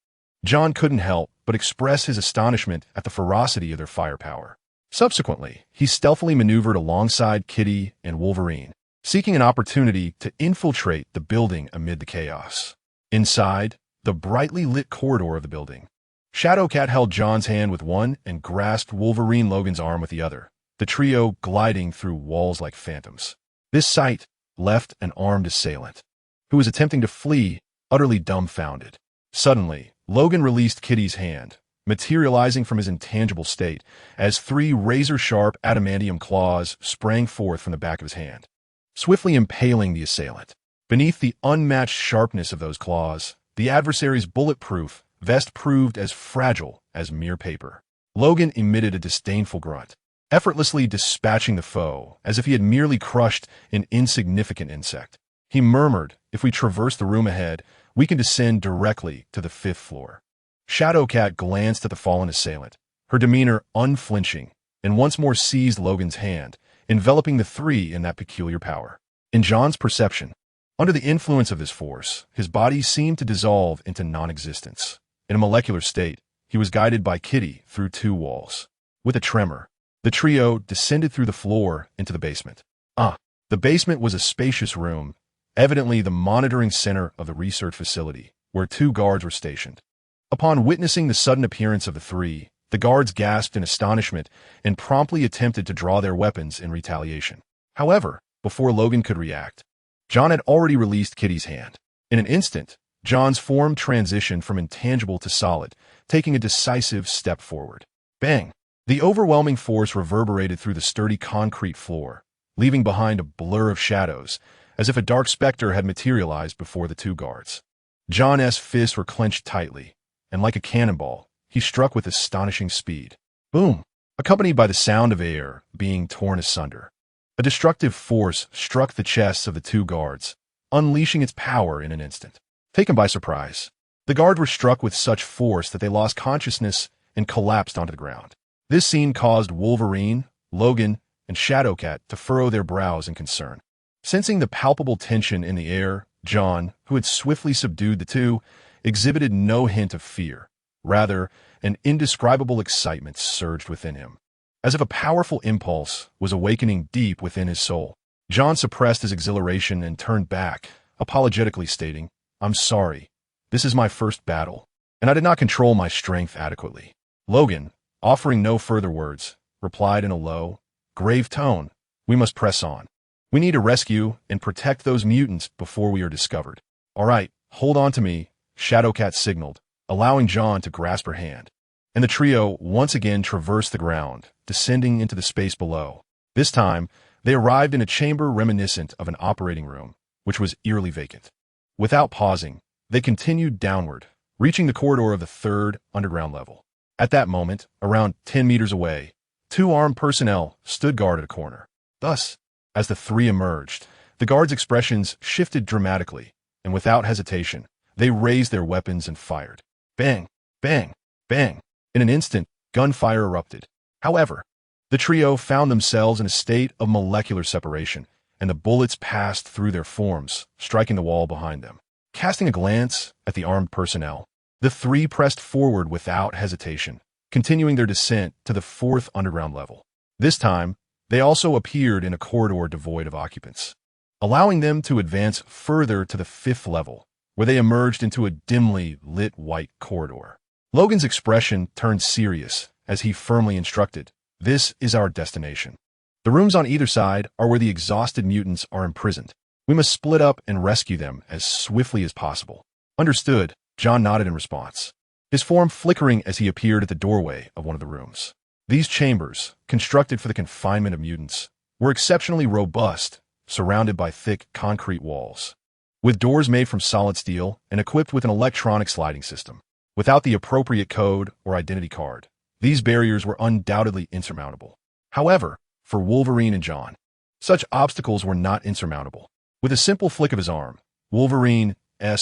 John couldn't help but express his astonishment at the ferocity of their firepower. Subsequently, he stealthily maneuvered alongside Kitty and Wolverine, seeking an opportunity to infiltrate the building amid the chaos. Inside, the brightly lit corridor of the building, Shadowcat held John's hand with one and grasped Wolverine Logan's arm with the other, the trio gliding through walls like phantoms. This sight left an armed assailant, who was attempting to flee, utterly dumbfounded. Suddenly, Logan released Kitty's hand, materializing from his intangible state, as 3 razor-sharp adamantium claws sprang forth from the back of his hand, swiftly impaling the assailant. Beneath the unmatched sharpness of those claws, the adversary's bulletproof vest proved as fragile as mere paper. Logan emitted a disdainful grunt, effortlessly dispatching the foe as if he had merely crushed an insignificant insect. He murmured, "If we traverse the room ahead, we can descend directly to the 5th floor." Shadowcat glanced at the fallen assailant, her demeanor unflinching, and once more seized Logan's hand, enveloping the three in that peculiar power. In John's perception, under the influence of this force, his body seemed to dissolve into non-existence. In a molecular state, he was guided by Kitty through two walls. With a tremor, the trio descended through the floor into the basement. The basement was a spacious room, evidently the monitoring center of the research facility, where two guards were stationed. Upon witnessing the sudden appearance of the three, the guards gasped in astonishment and promptly attempted to draw their weapons in retaliation. However, before Logan could react, John had already released Kitty's hand. In an instant, John's form transitioned from intangible to solid, taking a decisive step forward. Bang! The overwhelming force reverberated through the sturdy concrete floor, leaving behind a blur of shadows, as if a dark specter had materialized before the two guards. John's fists were clenched tightly, and like a cannonball, he struck with astonishing speed. Boom! Accompanied by the sound of air being torn asunder. A destructive force struck the chests of the two guards, unleashing its power in an instant. Taken by surprise, the guards were struck with such force that they lost consciousness and collapsed onto the ground. This scene caused Wolverine, Logan, and Shadowcat to furrow their brows in concern. Sensing the palpable tension in the air, John, who had swiftly subdued the two, exhibited no hint of fear. Rather, an indescribable excitement surged within him. As if a powerful impulse was awakening deep within his soul, John suppressed his exhilaration and turned back, apologetically stating, "I'm sorry. This is my first battle, and I did not control my strength adequately." Logan, offering no further words, replied in a low, grave tone, "We must press on. We need to rescue and protect those mutants before we are discovered." "All right, hold on to me," Shadowcat signaled, allowing John to grasp her hand. And the trio once again traversed the ground, descending into the space below. This time, they arrived in a chamber reminiscent of an operating room, which was eerily vacant. Without pausing, they continued downward, reaching the corridor of the third underground level. At that moment, around 10 meters away, two armed personnel stood guard at a corner. Thus, as the three emerged, the guards' expressions shifted dramatically, and without hesitation, they raised their weapons and fired. Bang! Bang! Bang! In an instant, gunfire erupted. However, the trio found themselves in a state of molecular separation, and the bullets passed through their forms, striking the wall behind them. Casting a glance at the armed personnel, the three pressed forward without hesitation, continuing their descent to the fourth underground level. This time, they also appeared in a corridor devoid of occupants, allowing them to advance further to the fifth level, where they emerged into a dimly lit white corridor. Logan's expression turned serious as he firmly instructed, "This is our destination. The rooms on either side are where the exhausted mutants are imprisoned. We must split up and rescue them as swiftly as possible." "Understood," John nodded in response, his form flickering as he appeared at the doorway of one of the rooms. These chambers, constructed for the confinement of mutants, were exceptionally robust, surrounded by thick concrete walls, with doors made from solid steel and equipped with an electronic sliding system. Without the appropriate code or identity card, these barriers were undoubtedly insurmountable. However, for Wolverine and John, such obstacles were not insurmountable. With a simple flick of his arm, Wolverine's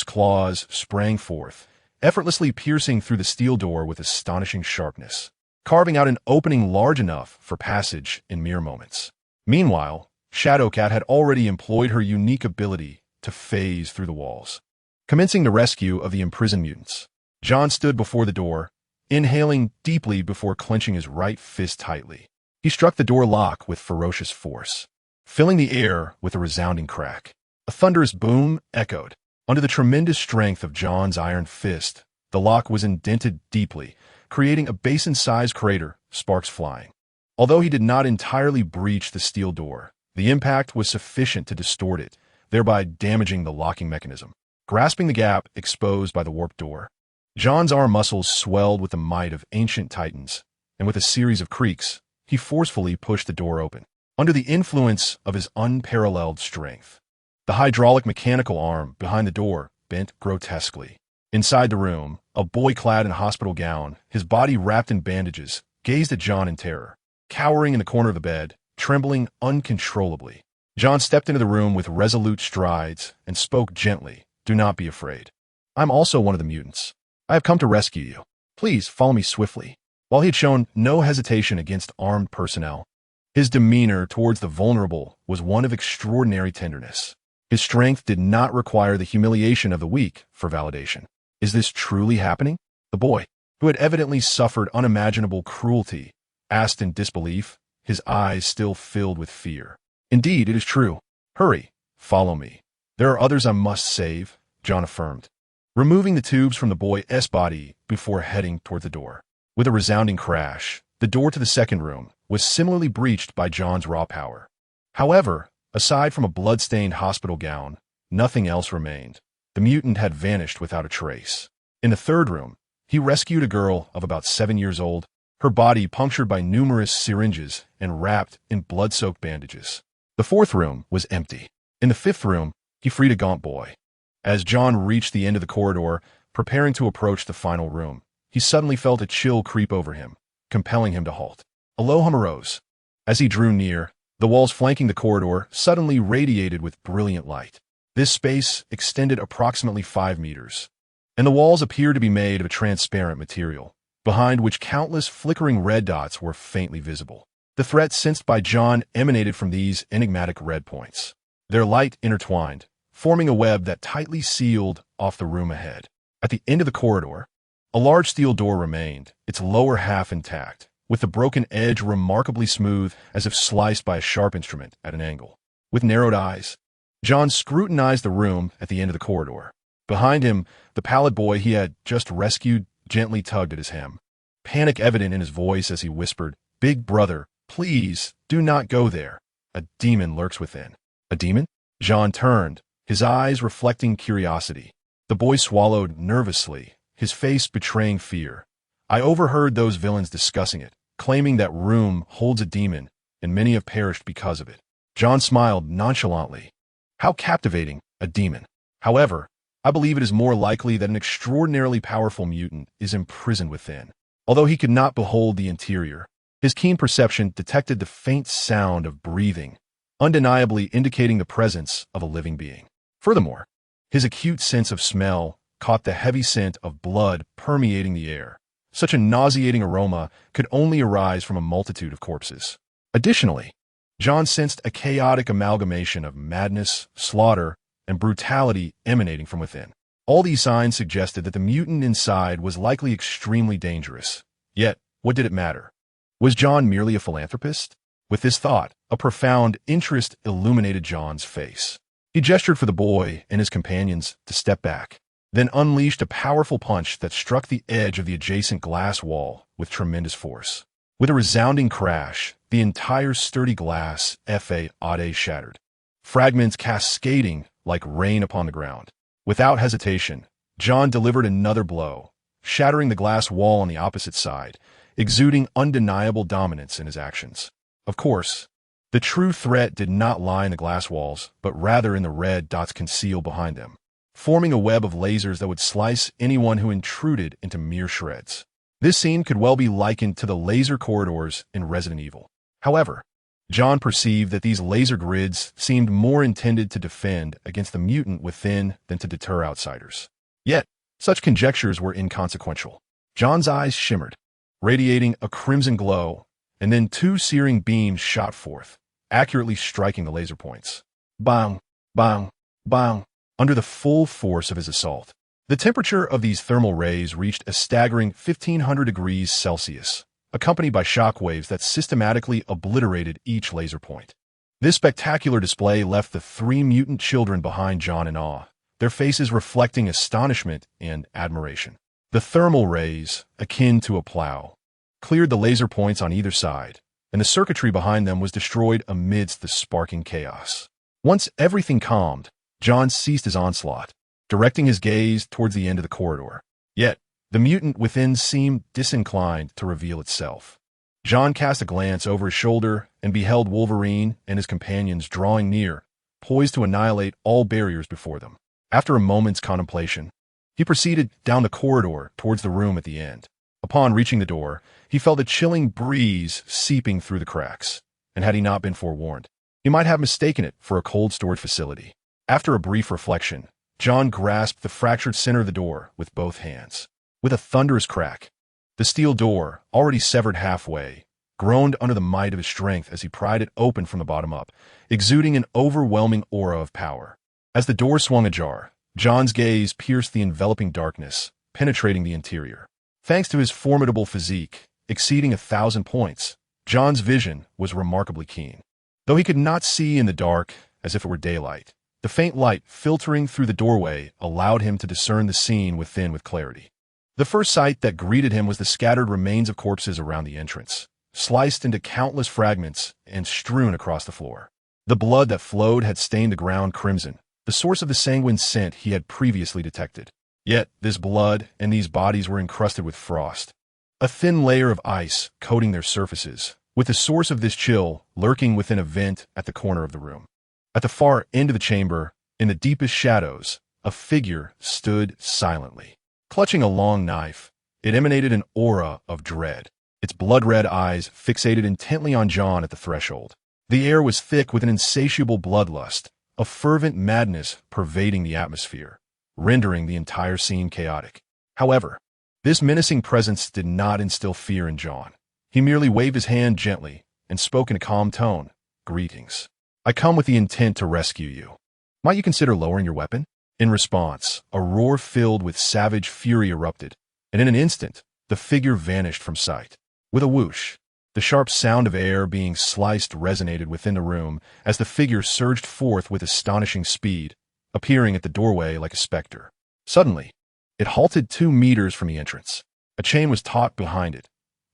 claws sprang forth, effortlessly piercing through the steel door with astonishing sharpness, carving out an opening large enough for passage in mere moments. Meanwhile, Shadowcat had already employed her unique ability to phase through the walls. Commencing the rescue of the imprisoned mutants, John stood before the door, inhaling deeply before clenching his right fist tightly. He struck the door lock with ferocious force, filling the air with a resounding crack. A thunderous boom echoed. Under the tremendous strength of John's iron fist, the lock was indented deeply, creating a basin-sized crater, sparks flying. Although he did not entirely breach the steel door, the impact was sufficient to distort it, thereby damaging the locking mechanism. Grasping the gap exposed by the warped door, John's arm muscles swelled with the might of ancient titans, and with a series of creaks, he forcefully pushed the door open. Under the influence of his unparalleled strength, the hydraulic mechanical arm behind the door bent grotesquely. Inside the room, a boy clad in a hospital gown, his body wrapped in bandages, gazed at John in terror. Cowering in the corner of the bed, trembling uncontrollably, John stepped into the room with resolute strides and spoke gently, "Do not be afraid. I'm also one of the mutants. I have come to rescue you." Please follow me swiftly. While he had shown no hesitation against armed personnel, his demeanor towards the vulnerable was one of extraordinary tenderness. His strength did not require the humiliation of the weak for validation. Is this truly happening? The boy, who had evidently suffered unimaginable cruelty, asked in disbelief, his eyes still filled with fear. Indeed, it is true. Hurry, follow me. There are others I must save, John affirmed, removing the tubes from the boy's body before heading toward the door. With a resounding crash, the door to the second room was similarly breached by John's raw power. However, aside from a blood-stained hospital gown, nothing else remained. The mutant had vanished without a trace. In the third room, he rescued a girl of about 7 years old, her body punctured by numerous syringes and wrapped in blood-soaked bandages. The fourth room was empty. In the fifth room, he freed a gaunt boy. As John reached the end of the corridor, preparing to approach the final room, he suddenly felt a chill creep over him, compelling him to halt. A low hum arose. As he drew near, the walls flanking the corridor suddenly radiated with brilliant light. This space extended approximately 5 meters, and the walls appeared to be made of a transparent material, behind which countless flickering red dots were faintly visible. The threat sensed by John emanated from these enigmatic red points. Their light intertwined, forming a web that tightly sealed off the room ahead. At the end of the corridor, a large steel door remained, its lower half intact, with the broken edge remarkably smooth as if sliced by a sharp instrument at an angle. With narrowed eyes, John scrutinized the room at the end of the corridor. Behind him, the pallid boy he had just rescued gently tugged at his hem, panic evident in his voice as he whispered, "Big brother, please, do not go there. A demon lurks within." A demon? John turned, his eyes reflecting curiosity. The boy swallowed nervously, his face betraying fear. "I overheard those villains discussing it, claiming that room holds a demon, and many have perished because of it." John smiled nonchalantly. How captivating, a demon. However, I believe it is more likely that an extraordinarily powerful mutant is imprisoned within. Although he could not behold the interior, his keen perception detected the faint sound of breathing, undeniably indicating the presence of a living being. Furthermore, his acute sense of smell caught the heavy scent of blood permeating the air. Such a nauseating aroma could only arise from a multitude of corpses. Additionally, John sensed a chaotic amalgamation of madness, slaughter, and brutality emanating from within. All these signs suggested that the mutant inside was likely extremely dangerous. Yet, what did it matter? Was John merely a philanthropist? With this thought, a profound interest illuminated John's face. He gestured for the boy and his companions to step back, then unleashed a powerful punch that struck the edge of the adjacent glass wall with tremendous force. With a resounding crash, the entire sturdy glass fa shattered, fragments cascading like rain upon the ground. Without hesitation, John delivered another blow, shattering the glass wall on the opposite side, exuding undeniable dominance in his actions. Of course, the true threat did not lie in the glass walls, but rather in the red dots concealed behind them, forming a web of lasers that would slice anyone who intruded into mere shreds. This scene could well be likened to the laser corridors in Resident Evil. However, John perceived that these laser grids seemed more intended to defend against the mutant within than to deter outsiders. Yet, such conjectures were inconsequential. John's eyes shimmered, radiating a crimson glow, and then 2 searing beams shot forth, accurately striking the laser points. Bang, bang, bang, under the full force of his assault. The temperature of these thermal rays reached a staggering 1,500 degrees Celsius, accompanied by shock waves that systematically obliterated each laser point. This spectacular display left the 3 mutant children behind John in awe, their faces reflecting astonishment and admiration. The thermal rays, akin to a plow, cleared the laser points on either side, and the circuitry behind them was destroyed amidst the sparking chaos. Once everything calmed, John ceased his onslaught, directing his gaze towards the end of the corridor. Yet, the mutant within seemed disinclined to reveal itself. John cast a glance over his shoulder and beheld Wolverine and his companions drawing near, poised to annihilate all barriers before them. After a moment's contemplation, he proceeded down the corridor towards the room at the end. Upon reaching the door, he felt a chilling breeze seeping through the cracks, and had he not been forewarned, he might have mistaken it for a cold storage facility. After a brief reflection, John grasped the fractured center of the door with both hands. With a thunderous crack, The steel door, already severed halfway, groaned under the might of his strength as he pried it open from the bottom up, exuding an overwhelming aura of power. As the door swung ajar, Jon's gaze pierced the enveloping darkness, penetrating the interior. Thanks to his formidable physique, exceeding 1,000 points, Jon's vision was remarkably keen. Though he could not see in the dark as if it were daylight, the faint light filtering through the doorway allowed him to discern the scene within with clarity. The first sight that greeted him was the scattered remains of corpses around the entrance, sliced into countless fragments and strewn across the floor. The blood that flowed had stained the ground crimson, the source of the sanguine scent he had previously detected. Yet this blood and these bodies were encrusted with frost, a thin layer of ice coating their surfaces, with the source of this chill lurking within a vent at the corner of the room. At the far end of the chamber, in the deepest shadows, a figure stood silently. Clutching a long knife, it emanated an aura of dread, its blood-red eyes fixated intently on Jon at the threshold. The air was thick with an insatiable bloodlust, a fervent madness pervading the atmosphere, rendering the entire scene chaotic. However, this menacing presence did not instill fear in Jon. He merely waved his hand gently and spoke in a calm tone. "Greetings. I come with the intent to rescue you. Might you consider lowering your weapon?" In response, a roar filled with savage fury erupted, and in an instant, the figure vanished from sight. With a whoosh, the sharp sound of air being sliced resonated within the room as the figure surged forth with astonishing speed, appearing at the doorway like a specter. Suddenly, it halted 2 meters from the entrance. A chain was taut behind it,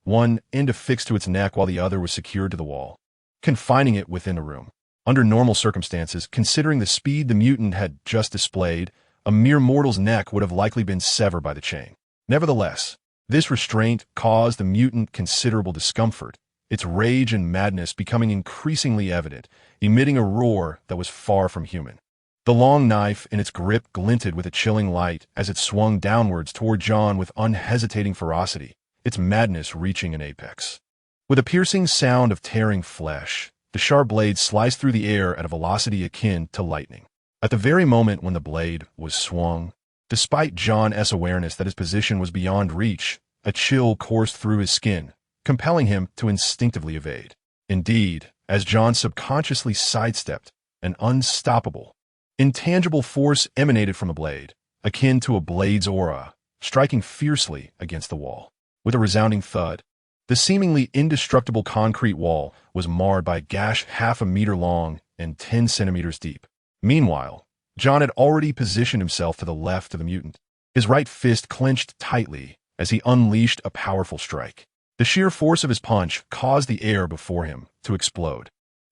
one end affixed to its neck while the other was secured to the wall, confining it within the room. Under normal circumstances, considering the speed the mutant had just displayed, a mere mortal's neck would have likely been severed by the chain. Nevertheless, this restraint caused the mutant considerable discomfort, its rage and madness becoming increasingly evident, emitting a roar that was far from human. The long knife in its grip glinted with a chilling light as it swung downwards toward Jon with unhesitating ferocity, its madness reaching an apex. With a piercing sound of tearing flesh, the sharp blade sliced through the air at a velocity akin to lightning. At the very moment when the blade was swung, despite Jon's awareness that his position was beyond reach, a chill coursed through his skin, compelling him to instinctively evade. Indeed, as Jon subconsciously sidestepped, an unstoppable, intangible force emanated from the blade, akin to a blade's aura, striking fiercely against the wall. With a resounding thud, the seemingly indestructible concrete wall was marred by a gash 1/2 meter long and 10 centimeters deep. Meanwhile, Jon had already positioned himself to the left of the mutant. His right fist clenched tightly as he unleashed a powerful strike. The sheer force of his punch caused the air before him to explode,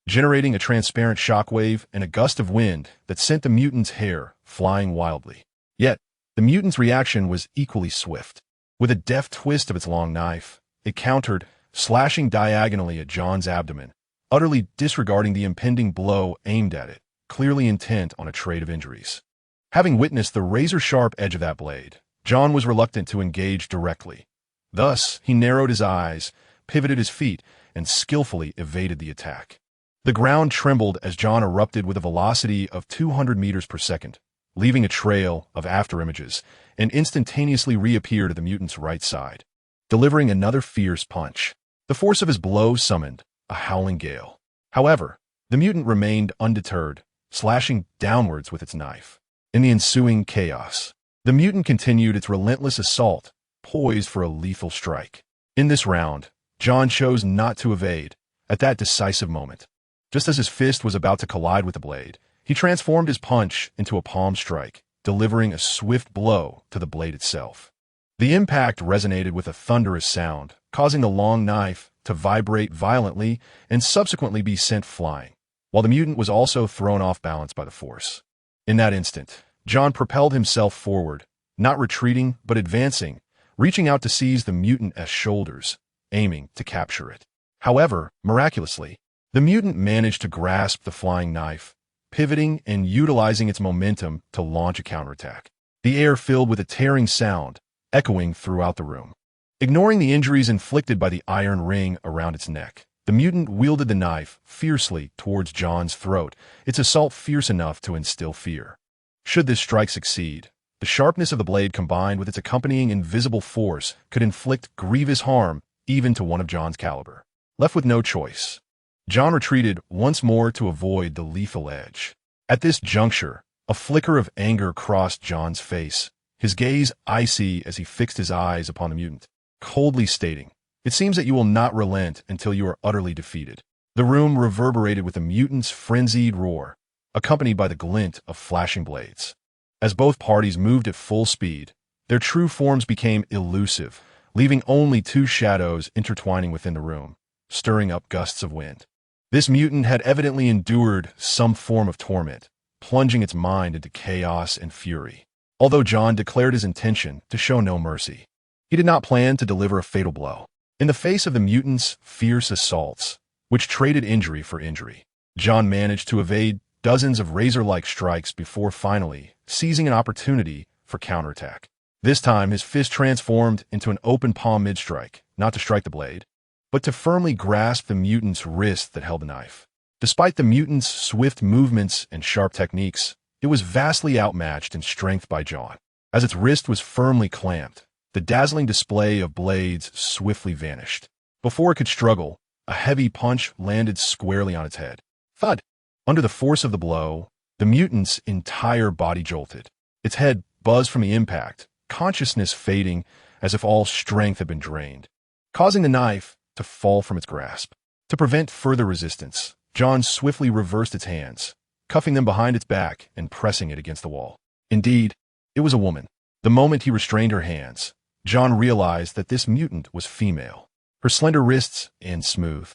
generating a transparent shockwave and a gust of wind that sent the mutant's hair flying wildly. Yet, the mutant's reaction was equally swift. With a deft twist of its long knife, it countered, slashing diagonally at Jon's abdomen, utterly disregarding the impending blow aimed at it, clearly intent on a trade of injuries. Having witnessed the razor-sharp edge of that blade, Jon was reluctant to engage directly. Thus, he narrowed his eyes, pivoted his feet, and skillfully evaded the attack. The ground trembled as Jon erupted with a velocity of 200 meters per second, leaving a trail of afterimages, and instantaneously reappeared at the mutant's right side, delivering another fierce punch. The force of his blow summoned a howling gale. However, the mutant remained undeterred, slashing downwards with its knife. In the ensuing chaos, the mutant continued its relentless assault, poised for a lethal strike. In this round, Jon chose not to evade at that decisive moment. Just as his fist was about to collide with the blade, he transformed his punch into a palm strike, delivering a swift blow to the blade itself. The impact resonated with a thunderous sound, causing the long knife to vibrate violently and subsequently be sent flying, while the mutant was also thrown off balance by the force. In that instant, Jon propelled himself forward, not retreating but advancing, reaching out to seize the mutant's shoulders, aiming to capture it. However, miraculously, the mutant managed to grasp the flying knife, pivoting and utilizing its momentum to launch a counterattack. The air filled with a tearing sound, echoing throughout the room. Ignoring the injuries inflicted by the iron ring around its neck, the mutant wielded the knife fiercely towards Jon's throat, its assault fierce enough to instill fear. Should this strike succeed, the The sharpness of the blade combined with its accompanying invisible force could inflict grievous harm even to one of John's caliber. Left with no choice, John retreated once more to avoid the lethal edge. At this juncture, a flicker of anger crossed John's face, his gaze icy as he fixed his eyes upon the mutant, coldly stating, "It seems that you will not relent until you are utterly defeated." The room reverberated with the mutant's frenzied roar, accompanied by the glint of flashing blades. As both parties moved at full speed, their true forms became elusive, leaving only two shadows intertwining within the room, stirring up gusts of wind. This mutant had evidently endured some form of torment, plunging its mind into chaos and fury. Although John declared his intention to show no mercy, he did not plan to deliver a fatal blow. In the face of the mutant's fierce assaults, which traded injury for injury, John managed to evade dozens of razor-like strikes before finally seizing an opportunity for counterattack. This time, his fist transformed into an open palm mid-strike, not to strike the blade, but to firmly grasp the mutant's wrist that held the knife. Despite the mutant's swift movements and sharp techniques, it was vastly outmatched in strength by John. As its wrist was firmly clamped, the dazzling display of blades swiftly vanished. Before it could struggle, a heavy punch landed squarely on its head. Thud! Under the force of the blow, the mutant's entire body jolted. Its head buzzed from the impact, consciousness fading as if all strength had been drained, causing the knife to fall from its grasp. To prevent further resistance, John swiftly reversed its hands, cuffing them behind its back and pressing it against the wall. Indeed, it was a woman. The moment he restrained her hands, John realized that this mutant was female. Her slender wrists and smooth,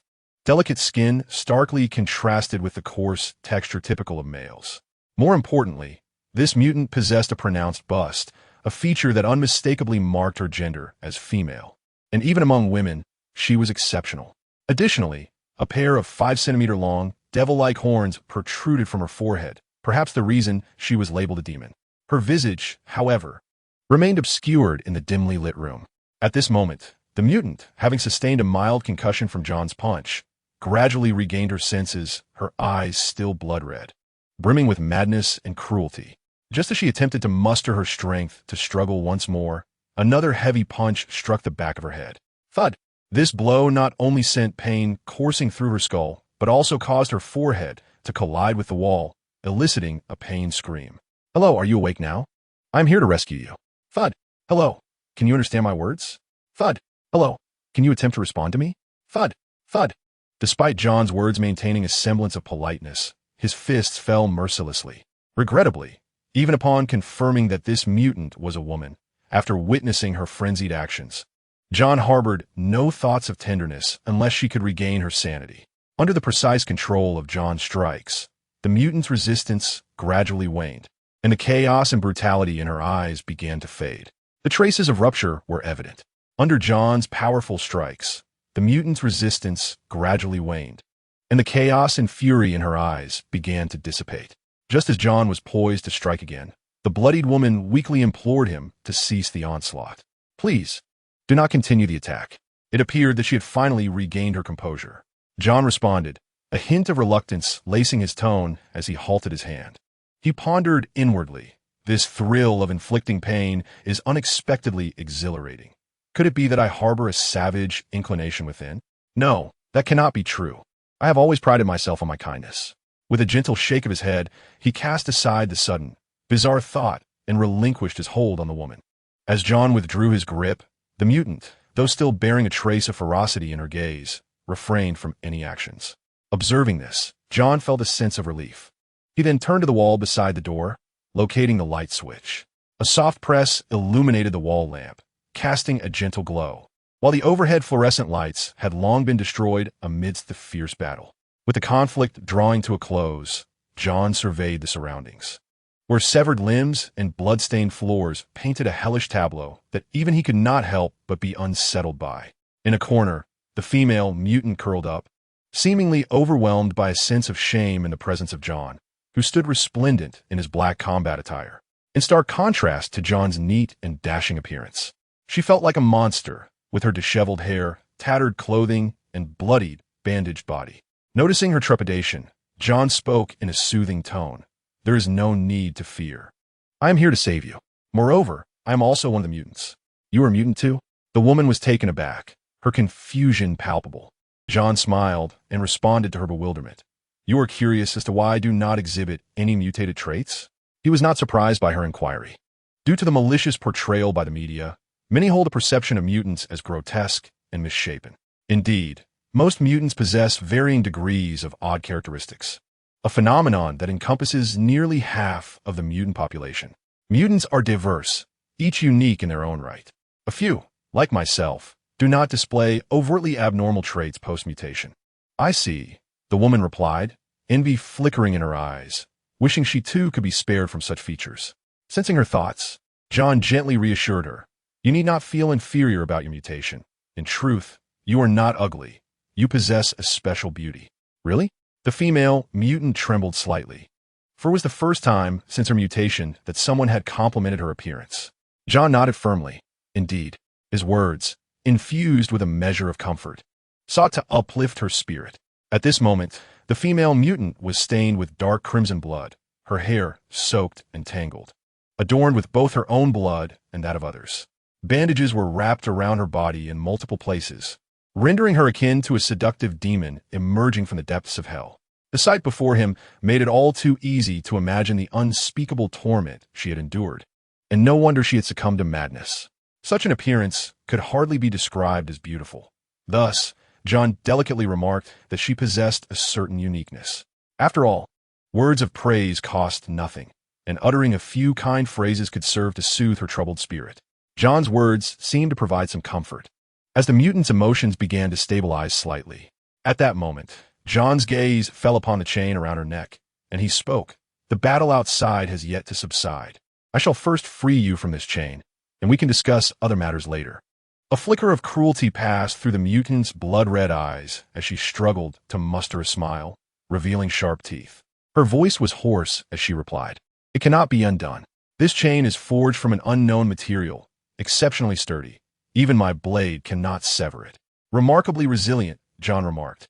delicate skin starkly contrasted with the coarse texture typical of males. More importantly, this mutant possessed a pronounced bust, a feature that unmistakably marked her gender as female. And even among women, she was exceptional. Additionally, a pair of 5-centimeter-long, devil-like horns protruded from her forehead, perhaps the reason she was labeled a demon. Her visage, however, remained obscured in the dimly lit room. At this moment, the mutant, having sustained a mild concussion from John's punch, gradually regained her senses, her eyes still blood-red, brimming with madness and cruelty. Just as she attempted to muster her strength to struggle once more, another heavy punch struck the back of her head. Thud! This blow not only sent pain coursing through her skull, but also caused her forehead to collide with the wall, eliciting a pained scream. "Hello, are you awake now? I'm here to rescue you." Thud! "Hello, can you understand my words?" Thud! "Hello, can you attempt to respond to me?" Thud! Thud! Despite John's words maintaining a semblance of politeness, his fists fell mercilessly. Regrettably, even upon confirming that this mutant was a woman, after witnessing her frenzied actions, John harbored no thoughts of tenderness unless she could regain her sanity. Under the precise control of John's strikes, the mutant's resistance gradually waned, and the chaos and brutality in her eyes began to fade. The traces of rupture were evident. Under John's powerful strikes, the mutant's resistance gradually waned, and the chaos and fury in her eyes began to dissipate. Just as John was poised to strike again, the bloodied woman weakly implored him to cease the onslaught. "Please, do not continue the attack." It appeared that she had finally regained her composure. John responded, a hint of reluctance lacing his tone as he halted his hand. He pondered inwardly. This thrill of inflicting pain is unexpectedly exhilarating. Could it be that I harbor a savage inclination within? No, that cannot be true. I have always prided myself on my kindness. With a gentle shake of his head, he cast aside the sudden, bizarre thought and relinquished his hold on the woman. As John withdrew his grip, the mutant, though still bearing a trace of ferocity in her gaze, refrained from any actions. Observing this, John felt a sense of relief. He then turned to the wall beside the door, locating the light switch. A soft press illuminated the wall lamp, casting a gentle glow, while the overhead fluorescent lights had long been destroyed amidst the fierce battle. With the conflict drawing to a close, John surveyed the surroundings, where severed limbs and blood-stained floors painted a hellish tableau that even he could not help but be unsettled by. In a corner, the female mutant curled up, seemingly overwhelmed by a sense of shame in the presence of John, who stood resplendent in his black combat attire. In stark contrast to John's neat and dashing appearance, she felt like a monster, with her disheveled hair, tattered clothing, and bloodied, bandaged body. Noticing her trepidation, John spoke in a soothing tone. "There is no need to fear. I am here to save you." Moreover, I am also one of the mutants. You are a mutant too? The woman was taken aback, her confusion palpable. John smiled and responded to her bewilderment. You are curious as to why I do not exhibit any mutated traits? He was not surprised by her inquiry. Due to the malicious portrayal by the media, many hold a perception of mutants as grotesque and misshapen. Indeed, most mutants possess varying degrees of odd characteristics, a phenomenon that encompasses nearly half of the mutant population. Mutants are diverse, each unique in their own right. A few, like myself, do not display overtly abnormal traits post-mutation. I see, the woman replied, envy flickering in her eyes, wishing she too could be spared from such features. Sensing her thoughts, John gently reassured her. You need not feel inferior about your mutation. In truth, you are not ugly. You possess a special beauty. Really? The female mutant trembled slightly, for it was the first time since her mutation that someone had complimented her appearance. John nodded firmly. Indeed, his words, infused with a measure of comfort, sought to uplift her spirit. At this moment, the female mutant was stained with dark crimson blood, her hair soaked and tangled, adorned with both her own blood and that of others. Bandages were wrapped around her body in multiple places, rendering her akin to a seductive demon emerging from the depths of hell. The sight before him made it all too easy to imagine the unspeakable torment she had endured, and no wonder she had succumbed to madness. Such an appearance could hardly be described as beautiful. Thus, John delicately remarked that she possessed a certain uniqueness. After all, words of praise cost nothing, and uttering a few kind phrases could serve to soothe her troubled spirit. John's words seemed to provide some comfort, as the mutant's emotions began to stabilize slightly. At that moment, John's gaze fell upon the chain around her neck, and he spoke. The battle outside has yet to subside. I shall first free you from this chain, and we can discuss other matters later. A flicker of cruelty passed through the mutant's blood-red eyes as she struggled to muster a smile, revealing sharp teeth. Her voice was hoarse as she replied, It cannot be undone. This chain is forged from an unknown material, exceptionally sturdy. Even my blade cannot sever it. Remarkably resilient, John remarked,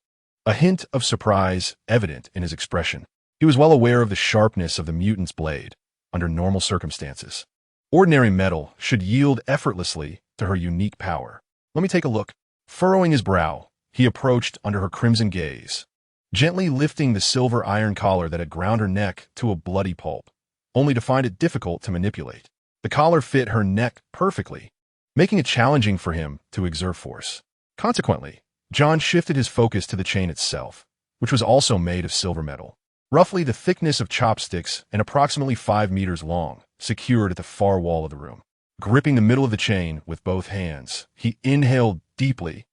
a hint of surprise evident in his expression. He was well aware of the sharpness of the mutant's blade under normal circumstances. Ordinary metal should yield effortlessly to her unique power. Let me take a look. Furrowing his brow, he approached under her crimson gaze, gently lifting the silver iron collar that had ground her neck to a bloody pulp, only to find it difficult to manipulate. The collar fit her neck perfectly, making it challenging for him to exert force. Consequently, John shifted his focus to the chain itself, which was also made of silver metal, roughly the thickness of chopsticks and approximately 5 meters long, secured at the far wall of the room. Gripping the middle of the chain with both hands, he inhaled deeply,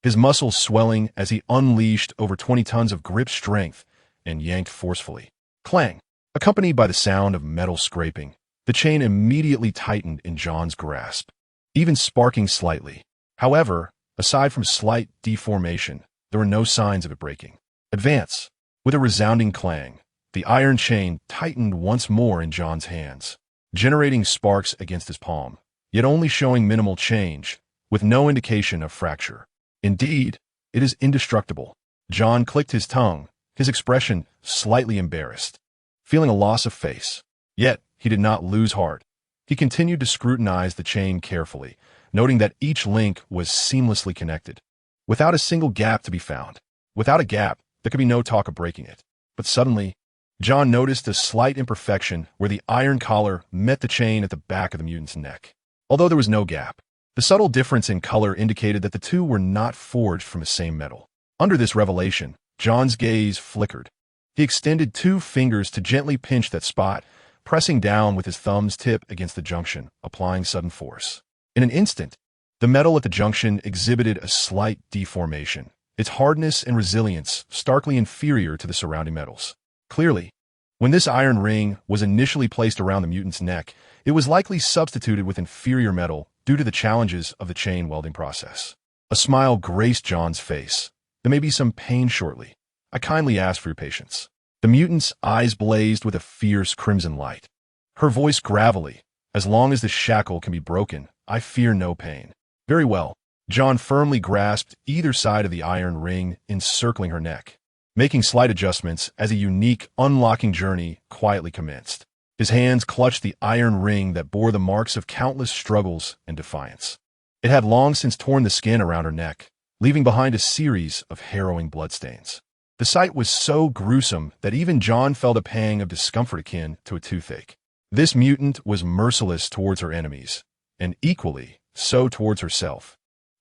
his muscles swelling as he unleashed over 20 tons of grip strength and yanked forcefully. Clang! Accompanied by the sound of metal scraping, the chain immediately tightened in John's grasp, even sparking slightly. However, aside from slight deformation, there were no signs of it breaking. Advance! With a resounding clang, the iron chain tightened once more in John's hands, generating sparks against his palm, yet only showing minimal change, with no indication of fracture. Indeed, it is indestructible. John clicked his tongue, his expression slightly embarrassed, feeling a loss of face. Yet, he did not lose heart. He continued to scrutinize the chain carefully, noting that each link was seamlessly connected, without a single gap to be found. Without a gap, there could be no talk of breaking it. But suddenly, John noticed a slight imperfection where the iron collar met the chain at the back of the mutant's neck. Although there was no gap, the subtle difference in color indicated that the two were not forged from the same metal. Under this revelation, John's gaze flickered. He extended 2 fingers to gently pinch that spot, pressing down with his thumb's tip against the junction, applying sudden force. In an instant, the metal at the junction exhibited a slight deformation, its hardness and resilience starkly inferior to the surrounding metals. Clearly, when this iron ring was initially placed around the mutant's neck, it was likely substituted with inferior metal due to the challenges of the chain welding process. A smile graced John's face. There may be some pain shortly. I kindly ask for your patience. The mutant's eyes blazed with a fierce crimson light. Her voice gravelly. As long as the shackle can be broken, I fear no pain. Very well. John firmly grasped either side of the iron ring encircling her neck, making slight adjustments as a unique, unlocking journey quietly commenced. His hands clutched the iron ring that bore the marks of countless struggles and defiance. It had long since torn the skin around her neck, leaving behind a series of harrowing bloodstains. The sight was so gruesome that even John felt a pang of discomfort akin to a toothache. This mutant was merciless towards her enemies, and equally so towards herself.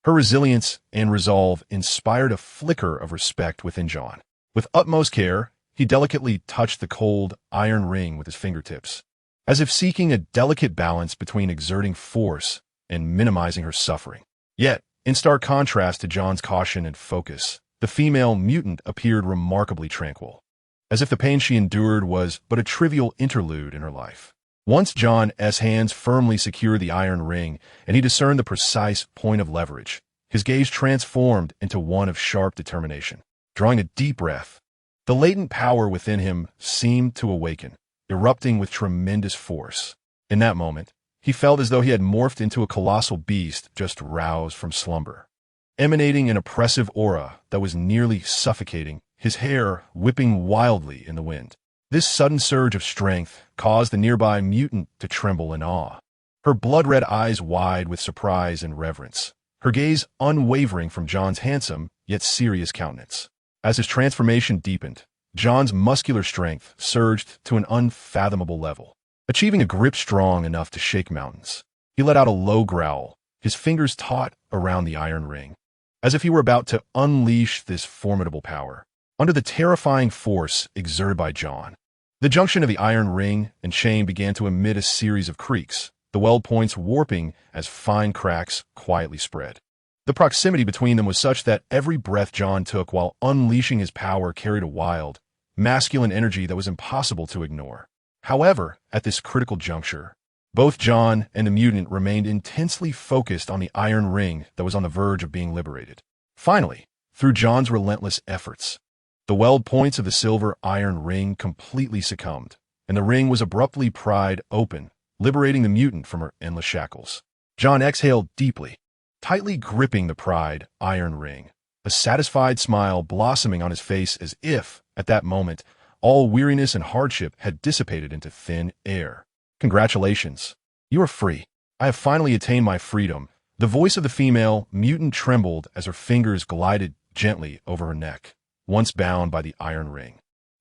Her resilience and resolve inspired a flicker of respect within John. With utmost care, he delicately touched the cold, iron ring with his fingertips, as if seeking a delicate balance between exerting force and minimizing her suffering. Yet, in stark contrast to John's caution and focus, the female mutant appeared remarkably tranquil, as if the pain she endured was but a trivial interlude in her life. Once John's hands firmly secured the iron ring and he discerned the precise point of leverage, his gaze transformed into one of sharp determination. Drawing a deep breath, the latent power within him seemed to awaken, erupting with tremendous force. In that moment, he felt as though he had morphed into a colossal beast just roused from slumber. Emanating an oppressive aura that was nearly suffocating, his hair whipping wildly in the wind. This sudden surge of strength caused the nearby mutant to tremble in awe, her blood-red eyes wide with surprise and reverence, her gaze unwavering from John's handsome yet serious countenance. As his transformation deepened, John's muscular strength surged to an unfathomable level, achieving a grip strong enough to shake mountains. He let out a low growl, his fingers taut around the iron ring, as if he were about to unleash this formidable power. Under the terrifying force exerted by John, the junction of the iron ring and chain began to emit a series of creaks, the weld points warping as fine cracks quietly spread. The proximity between them was such that every breath John took while unleashing his power carried a wild, masculine energy that was impossible to ignore. However, at this critical juncture, both John and the mutant remained intensely focused on the iron ring that was on the verge of being liberated. Finally, through John's relentless efforts, the weld points of the silver iron ring completely succumbed, and the ring was abruptly pried open, liberating the mutant from her endless shackles. John exhaled deeply, tightly gripping the pried iron ring, a satisfied smile blossoming on his face as if, at that moment, all weariness and hardship had dissipated into thin air. Congratulations. You are free. I have finally attained my freedom. The voice of the female mutant trembled as her fingers glided gently over her neck, once bound by the iron ring.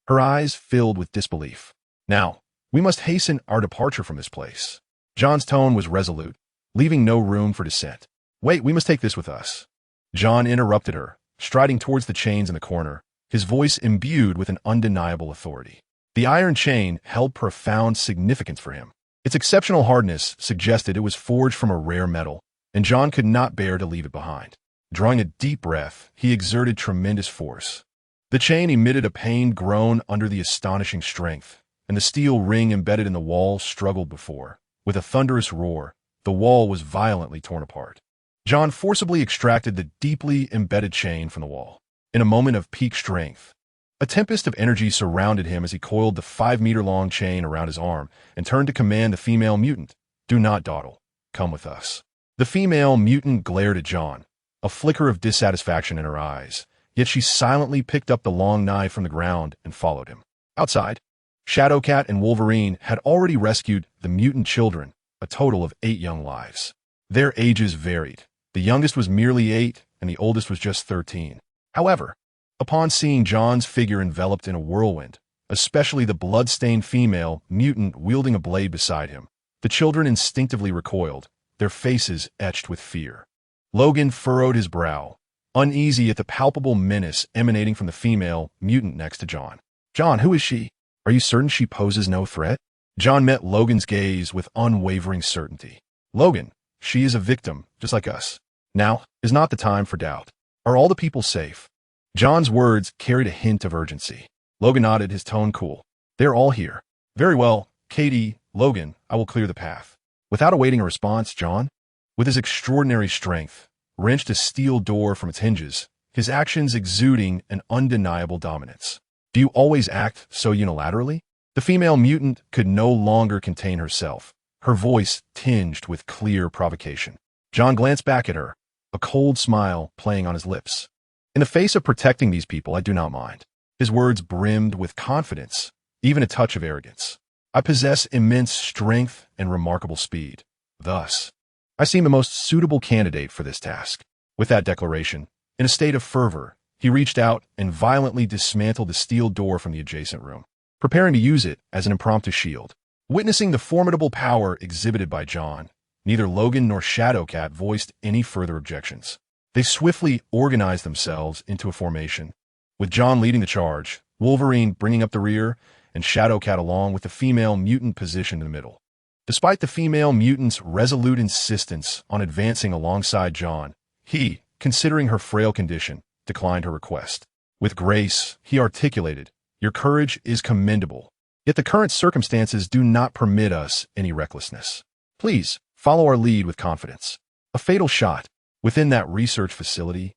Her eyes filled with disbelief. Now, we must hasten our departure from this place. John's tone was resolute, leaving no room for dissent. Wait, we must take this with us. John interrupted her, striding towards the chains in the corner, his voice imbued with an undeniable authority. The iron chain held profound significance for him. Its exceptional hardness suggested it was forged from a rare metal, and John could not bear to leave it behind. Drawing a deep breath, he exerted tremendous force. The chain emitted a pained groan under the astonishing strength, and the steel ring embedded in the wall struggled before. With a thunderous roar, the wall was violently torn apart. John forcibly extracted the deeply embedded chain from the wall. In a moment of peak strength, a tempest of energy surrounded him as he coiled the 5-meter-long chain around his arm and turned to command the female mutant. Do not dawdle. Come with us. The female mutant glared at John, a flicker of dissatisfaction in her eyes, yet she silently picked up the long knife from the ground and followed him. Outside, Shadowcat and Wolverine had already rescued the mutant children, a total of 8 young lives. Their ages varied. The youngest was merely 8, and the oldest was just 13. However, upon seeing John's figure enveloped in a whirlwind, especially the blood-stained female mutant wielding a blade beside him, the children instinctively recoiled, their faces etched with fear. Logan furrowed his brow, uneasy at the palpable menace emanating from the female mutant next to John. John, who is she? Are you certain she poses no threat? John met Logan's gaze with unwavering certainty. Logan, she is a victim, just like us. Now is not the time for doubt. Are all the people safe? John's words carried a hint of urgency. Logan nodded, his tone cool. They're all here. Very well, Katie, Logan, I will clear the path. Without awaiting a response, John, with his extraordinary strength, wrenched a steel door from its hinges, his actions exuding an undeniable dominance. Do you always act so unilaterally? The female mutant could no longer contain herself, her voice tinged with clear provocation. John glanced back at her, a cold smile playing on his lips. In the face of protecting these people, I do not mind. His words brimmed with confidence, even a touch of arrogance. I possess immense strength and remarkable speed. Thus, I seem the most suitable candidate for this task." With that declaration, in a state of fervor, he reached out and violently dismantled the steel door from the adjacent room, preparing to use it as an impromptu shield. Witnessing the formidable power exhibited by John, neither Logan nor Shadowcat voiced any further objections. They swiftly organized themselves into a formation, with John leading the charge, Wolverine bringing up the rear, and Shadowcat along with the female mutant positioned in the middle. Despite the female mutant's resolute insistence on advancing alongside John, he, considering her frail condition, declined her request. With grace, he articulated, "Your courage is commendable, yet the current circumstances do not permit us any recklessness. Please, follow our lead with confidence." A fatal shot. Within that research facility,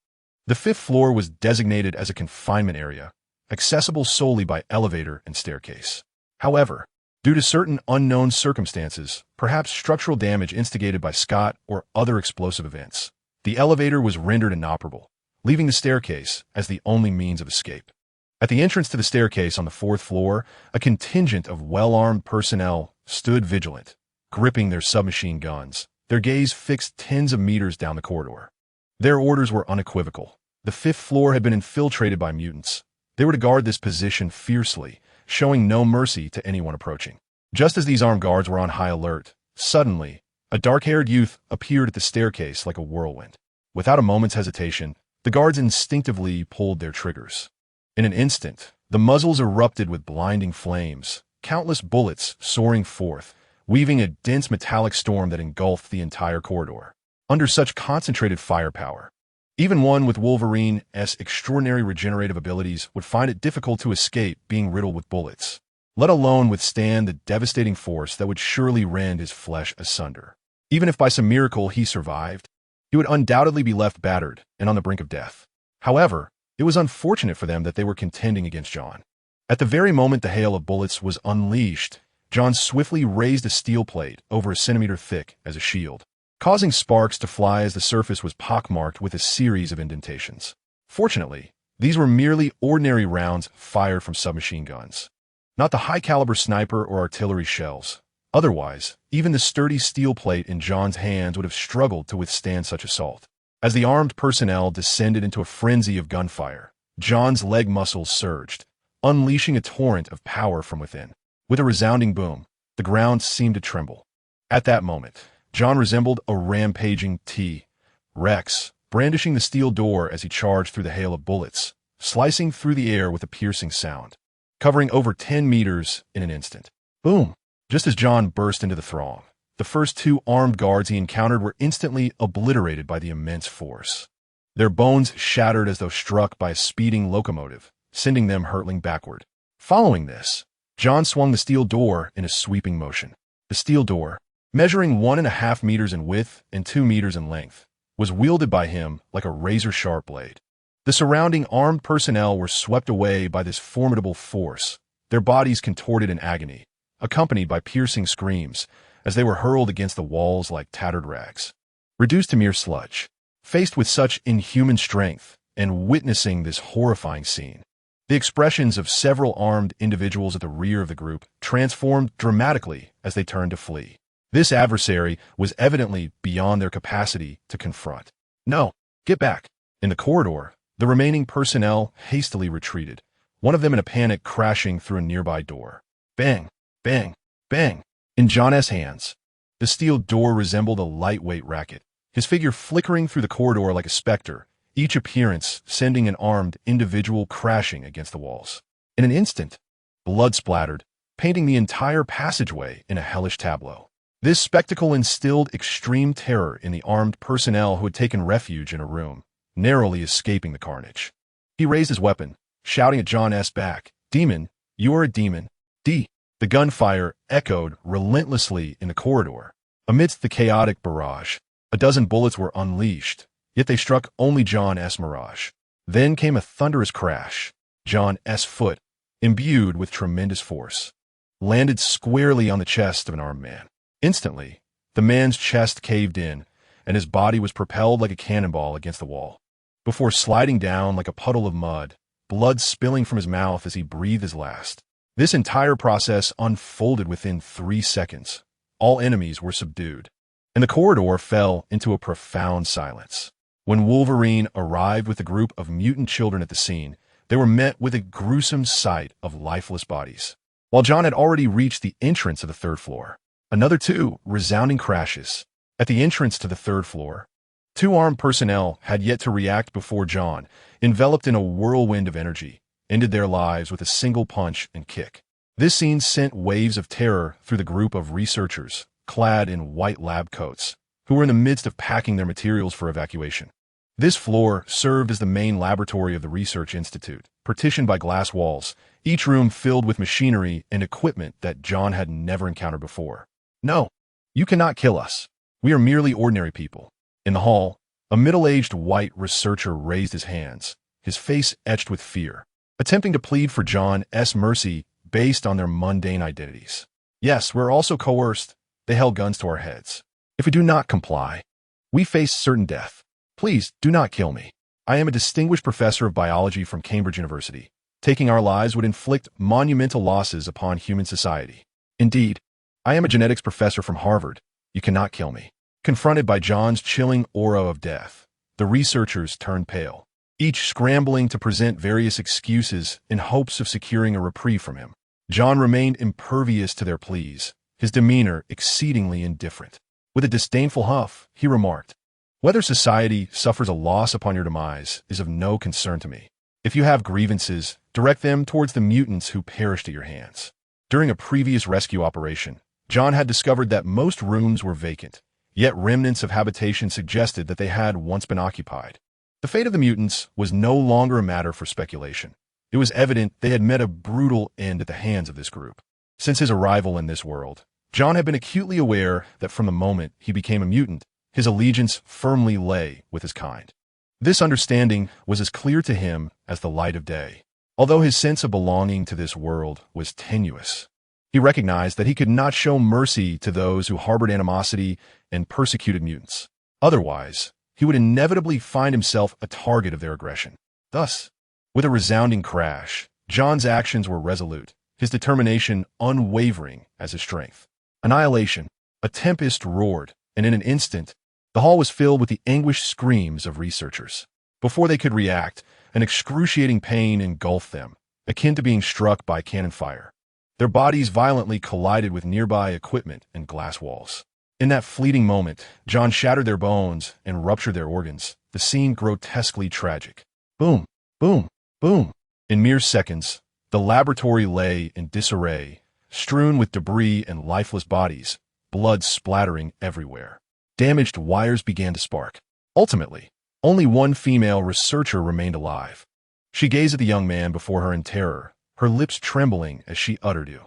the 5th floor was designated as a confinement area, accessible solely by elevator and staircase. However, due to certain unknown circumstances, perhaps structural damage instigated by Scott or other explosive events, the elevator was rendered inoperable, leaving the staircase as the only means of escape. At the entrance to the staircase on the 4th floor, a contingent of well-armed personnel stood vigilant, gripping their submachine guns, their gaze fixed tens of meters down the corridor. Their orders were unequivocal. The 5th floor had been infiltrated by mutants. They were to guard this position fiercely, showing no mercy to anyone approaching. Just as these armed guards were on high alert, suddenly, a dark-haired youth appeared at the staircase like a whirlwind. Without a moment's hesitation, the guards instinctively pulled their triggers. In an instant, the muzzles erupted with blinding flames, countless bullets soaring forth, weaving a dense metallic storm that engulfed the entire corridor. Under such concentrated firepower, even one with Wolverine's extraordinary regenerative abilities would find it difficult to escape being riddled with bullets, let alone withstand the devastating force that would surely rend his flesh asunder. Even if by some miracle he survived, he would undoubtedly be left battered and on the brink of death. However, it was unfortunate for them that they were contending against John. At the very moment the hail of bullets was unleashed, John swiftly raised a steel plate over a centimeter thick as a shield, causing sparks to fly as the surface was pockmarked with a series of indentations. Fortunately, these were merely ordinary rounds fired from submachine guns, not the high-caliber sniper or artillery shells. Otherwise, even the sturdy steel plate in John's hands would have struggled to withstand such assault. As the armed personnel descended into a frenzy of gunfire, John's leg muscles surged, unleashing a torrent of power from within. With a resounding boom, the ground seemed to tremble. At that moment, John resembled a rampaging T-Rex, brandishing the steel door as he charged through the hail of bullets, slicing through the air with a piercing sound, covering over 10 meters in an instant. Boom! Just as John burst into the throng, the first 2 armed guards he encountered were instantly obliterated by the immense force. Their bones shattered as though struck by a speeding locomotive, sending them hurtling backward. Following this, John swung the steel door in a sweeping motion. The steel door, measuring 1.5 meters in width and 2 meters in length, was wielded by him like a razor-sharp blade. The surrounding armed personnel were swept away by this formidable force, their bodies contorted in agony, accompanied by piercing screams as they were hurled against the walls like tattered rags. Reduced to mere sludge, faced with such inhuman strength and witnessing this horrifying scene, the expressions of several armed individuals at the rear of the group transformed dramatically as they turned to flee. This adversary was evidently beyond their capacity to confront. "No, get back!" In the corridor, the remaining personnel hastily retreated, one of them in a panic crashing through a nearby door. Bang! Bang! Bang! In John's hands, the steel door resembled a lightweight racket, his figure flickering through the corridor like a specter, each appearance sending an armed individual crashing against the walls. In an instant, blood splattered, painting the entire passageway in a hellish tableau. This spectacle instilled extreme terror in the armed personnel who had taken refuge in a room, narrowly escaping the carnage. He raised his weapon, shouting at John's back, "Demon, you are a demon." The gunfire echoed relentlessly in the corridor. Amidst the chaotic barrage, a dozen bullets were unleashed, yet they struck only John's mirage. Then came a thunderous crash. John's foot, imbued with tremendous force, landed squarely on the chest of an armed man. Instantly, the man's chest caved in, and his body was propelled like a cannonball against the wall, before sliding down like a puddle of mud, blood spilling from his mouth as he breathed his last. This entire process unfolded within 3 seconds. All enemies were subdued, and the corridor fell into a profound silence. When Wolverine arrived with a group of mutant children at the scene, they were met with a gruesome sight of lifeless bodies. While John had already reached the entrance of the 3rd floor, another 2 resounding crashes. At the entrance to the 3rd floor, 2 armed personnel had yet to react before John, enveloped in a whirlwind of energy, ended their lives with a single punch and kick. This scene sent waves of terror through the group of researchers, clad in white lab coats, who were in the midst of packing their materials for evacuation. This floor served as the main laboratory of the research institute, partitioned by glass walls, each room filled with machinery and equipment that John had never encountered before. "No, you cannot kill us. We are merely ordinary people." In the hall, a middle-aged white researcher raised his hands, his face etched with fear, attempting to plead for John's mercy based on their mundane identities. "Yes, we're also coerced." They held guns to our heads. "If we do not comply, we face certain death. Please do not kill me. I am a distinguished professor of biology from Cambridge University. Taking our lives would inflict monumental losses upon human society. Indeed, I am a genetics professor from Harvard. You cannot kill me." Confronted by John's chilling aura of death, the researchers turned pale, each scrambling to present various excuses in hopes of securing a reprieve from him. John remained impervious to their pleas, his demeanor exceedingly indifferent. With a disdainful huff, he remarked, "Whether society suffers a loss upon your demise is of no concern to me. If you have grievances, direct them towards the mutants who perished at your hands." During a previous rescue operation, John had discovered that most rooms were vacant, yet remnants of habitation suggested that they had once been occupied. The fate of the mutants was no longer a matter for speculation. It was evident they had met a brutal end at the hands of this group. Since his arrival in this world, John had been acutely aware that from the moment he became a mutant, his allegiance firmly lay with his kind. This understanding was as clear to him as the light of day. Although his sense of belonging to this world was tenuous, he recognized that he could not show mercy to those who harbored animosity and persecuted mutants. Otherwise, he would inevitably find himself a target of their aggression. Thus, with a resounding crash, John's actions were resolute, his determination unwavering as his strength. Annihilation. A tempest roared, and in an instant, the hall was filled with the anguished screams of researchers. Before they could react, an excruciating pain engulfed them, akin to being struck by cannon fire. Their bodies violently collided with nearby equipment and glass walls. In that fleeting moment, John shattered their bones and ruptured their organs, the scene grotesquely tragic. Boom, boom, boom. In mere seconds, the laboratory lay in disarray, strewn with debris and lifeless bodies, blood splattering everywhere. Damaged wires began to spark. Ultimately, only one female researcher remained alive. She gazed at the young man before her in terror, her lips trembling as she uttered,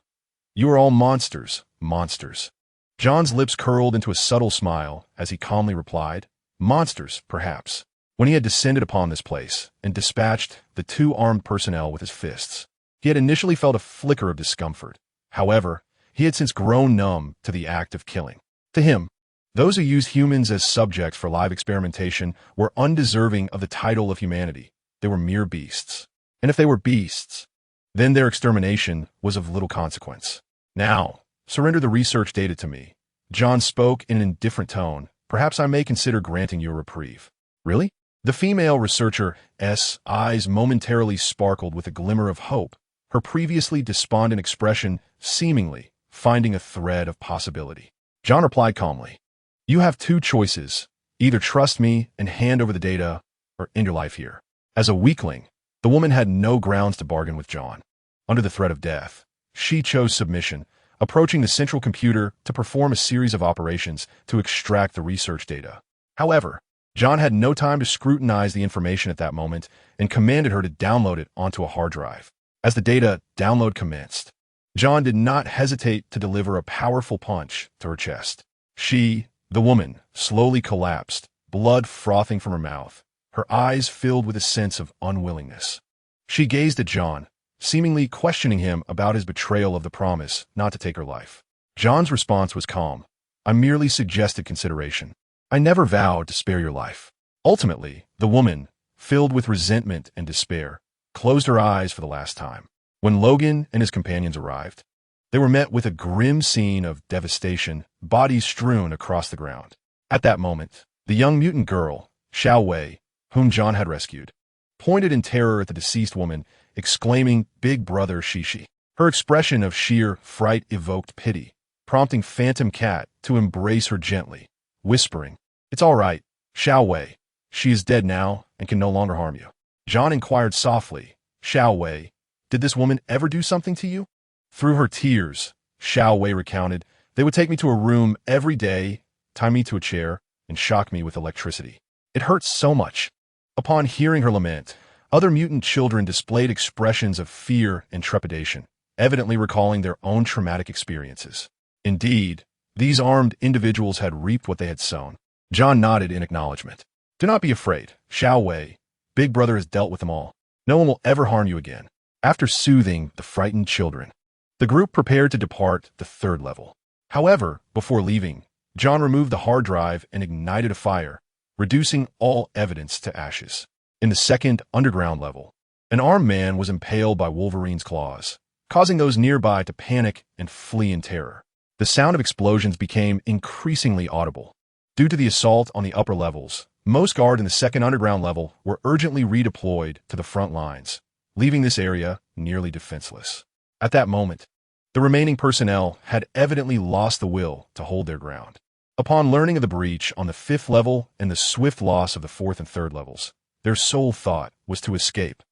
"You are all monsters, monsters." John's lips curled into a subtle smile as he calmly replied, "Monsters, perhaps." When he had descended upon this place and dispatched the 2 armed personnel with his fists, he had initially felt a flicker of discomfort. However, he had since grown numb to the act of killing. To him, those who used humans as subjects for live experimentation were undeserving of the title of humanity. They were mere beasts. And if they were beasts, then their extermination was of little consequence. "Now, surrender the research data to me." John spoke in an indifferent tone. "Perhaps I may consider granting you a reprieve." "Really?" The female researcher's eyes momentarily sparkled with a glimmer of hope, her previously despondent expression seemingly finding a thread of possibility. John replied calmly, "You have 2 choices. Either trust me and hand over the data, or end your life here." As a weakling, the woman had no grounds to bargain with John. Under the threat of death, she chose submission, approaching the central computer to perform a series of operations to extract the research data. However, John had no time to scrutinize the information at that moment and commanded her to download it onto a hard drive. As the data download commenced, John did not hesitate to deliver a powerful punch to her chest. She, the woman, slowly collapsed, blood frothing from her mouth, her eyes filled with a sense of unwillingness. She gazed at John, seemingly questioning him about his betrayal of the promise not to take her life. John's response was calm. "I merely suggested consideration. I never vowed to spare your life." Ultimately, the woman, filled with resentment and despair, closed her eyes for the last time. When Logan and his companions arrived, they were met with a grim scene of devastation, bodies strewn across the ground. At that moment, the young mutant girl, Xiao Wei, whom John had rescued, pointed in terror at the deceased woman, exclaiming, "Big brother Shishi." Her expression of sheer fright evoked pity, prompting Phantom Cat to embrace her gently, whispering, "It's all right, Xiao Wei. She is dead now and can no longer harm you." John inquired softly, "Xiao Wei, did this woman ever do something to you?" Through her tears, Xiao Wei recounted, "They would take me to a room every day, tie me to a chair, and shock me with electricity. It hurts so much." Upon hearing her lament, other mutant children displayed expressions of fear and trepidation, evidently recalling their own traumatic experiences. Indeed, these armed individuals had reaped what they had sown. John nodded in acknowledgement. "Do not be afraid, Xiao Wei. Big Brother has dealt with them all. No one will ever harm you again." After soothing the frightened children, the group prepared to depart the third level. However, before leaving, John removed the hard drive and ignited a fire, reducing all evidence to ashes. In the second underground level, an armed man was impaled by Wolverine's claws, causing those nearby to panic and flee in terror. The sound of explosions became increasingly audible. Due to the assault on the upper levels, most guards in the second underground level were urgently redeployed to the front lines, leaving this area nearly defenseless. At that moment, the remaining personnel had evidently lost the will to hold their ground. Upon learning of the breach on the fifth level and the swift loss of the fourth and third levels, their sole thought was to escape.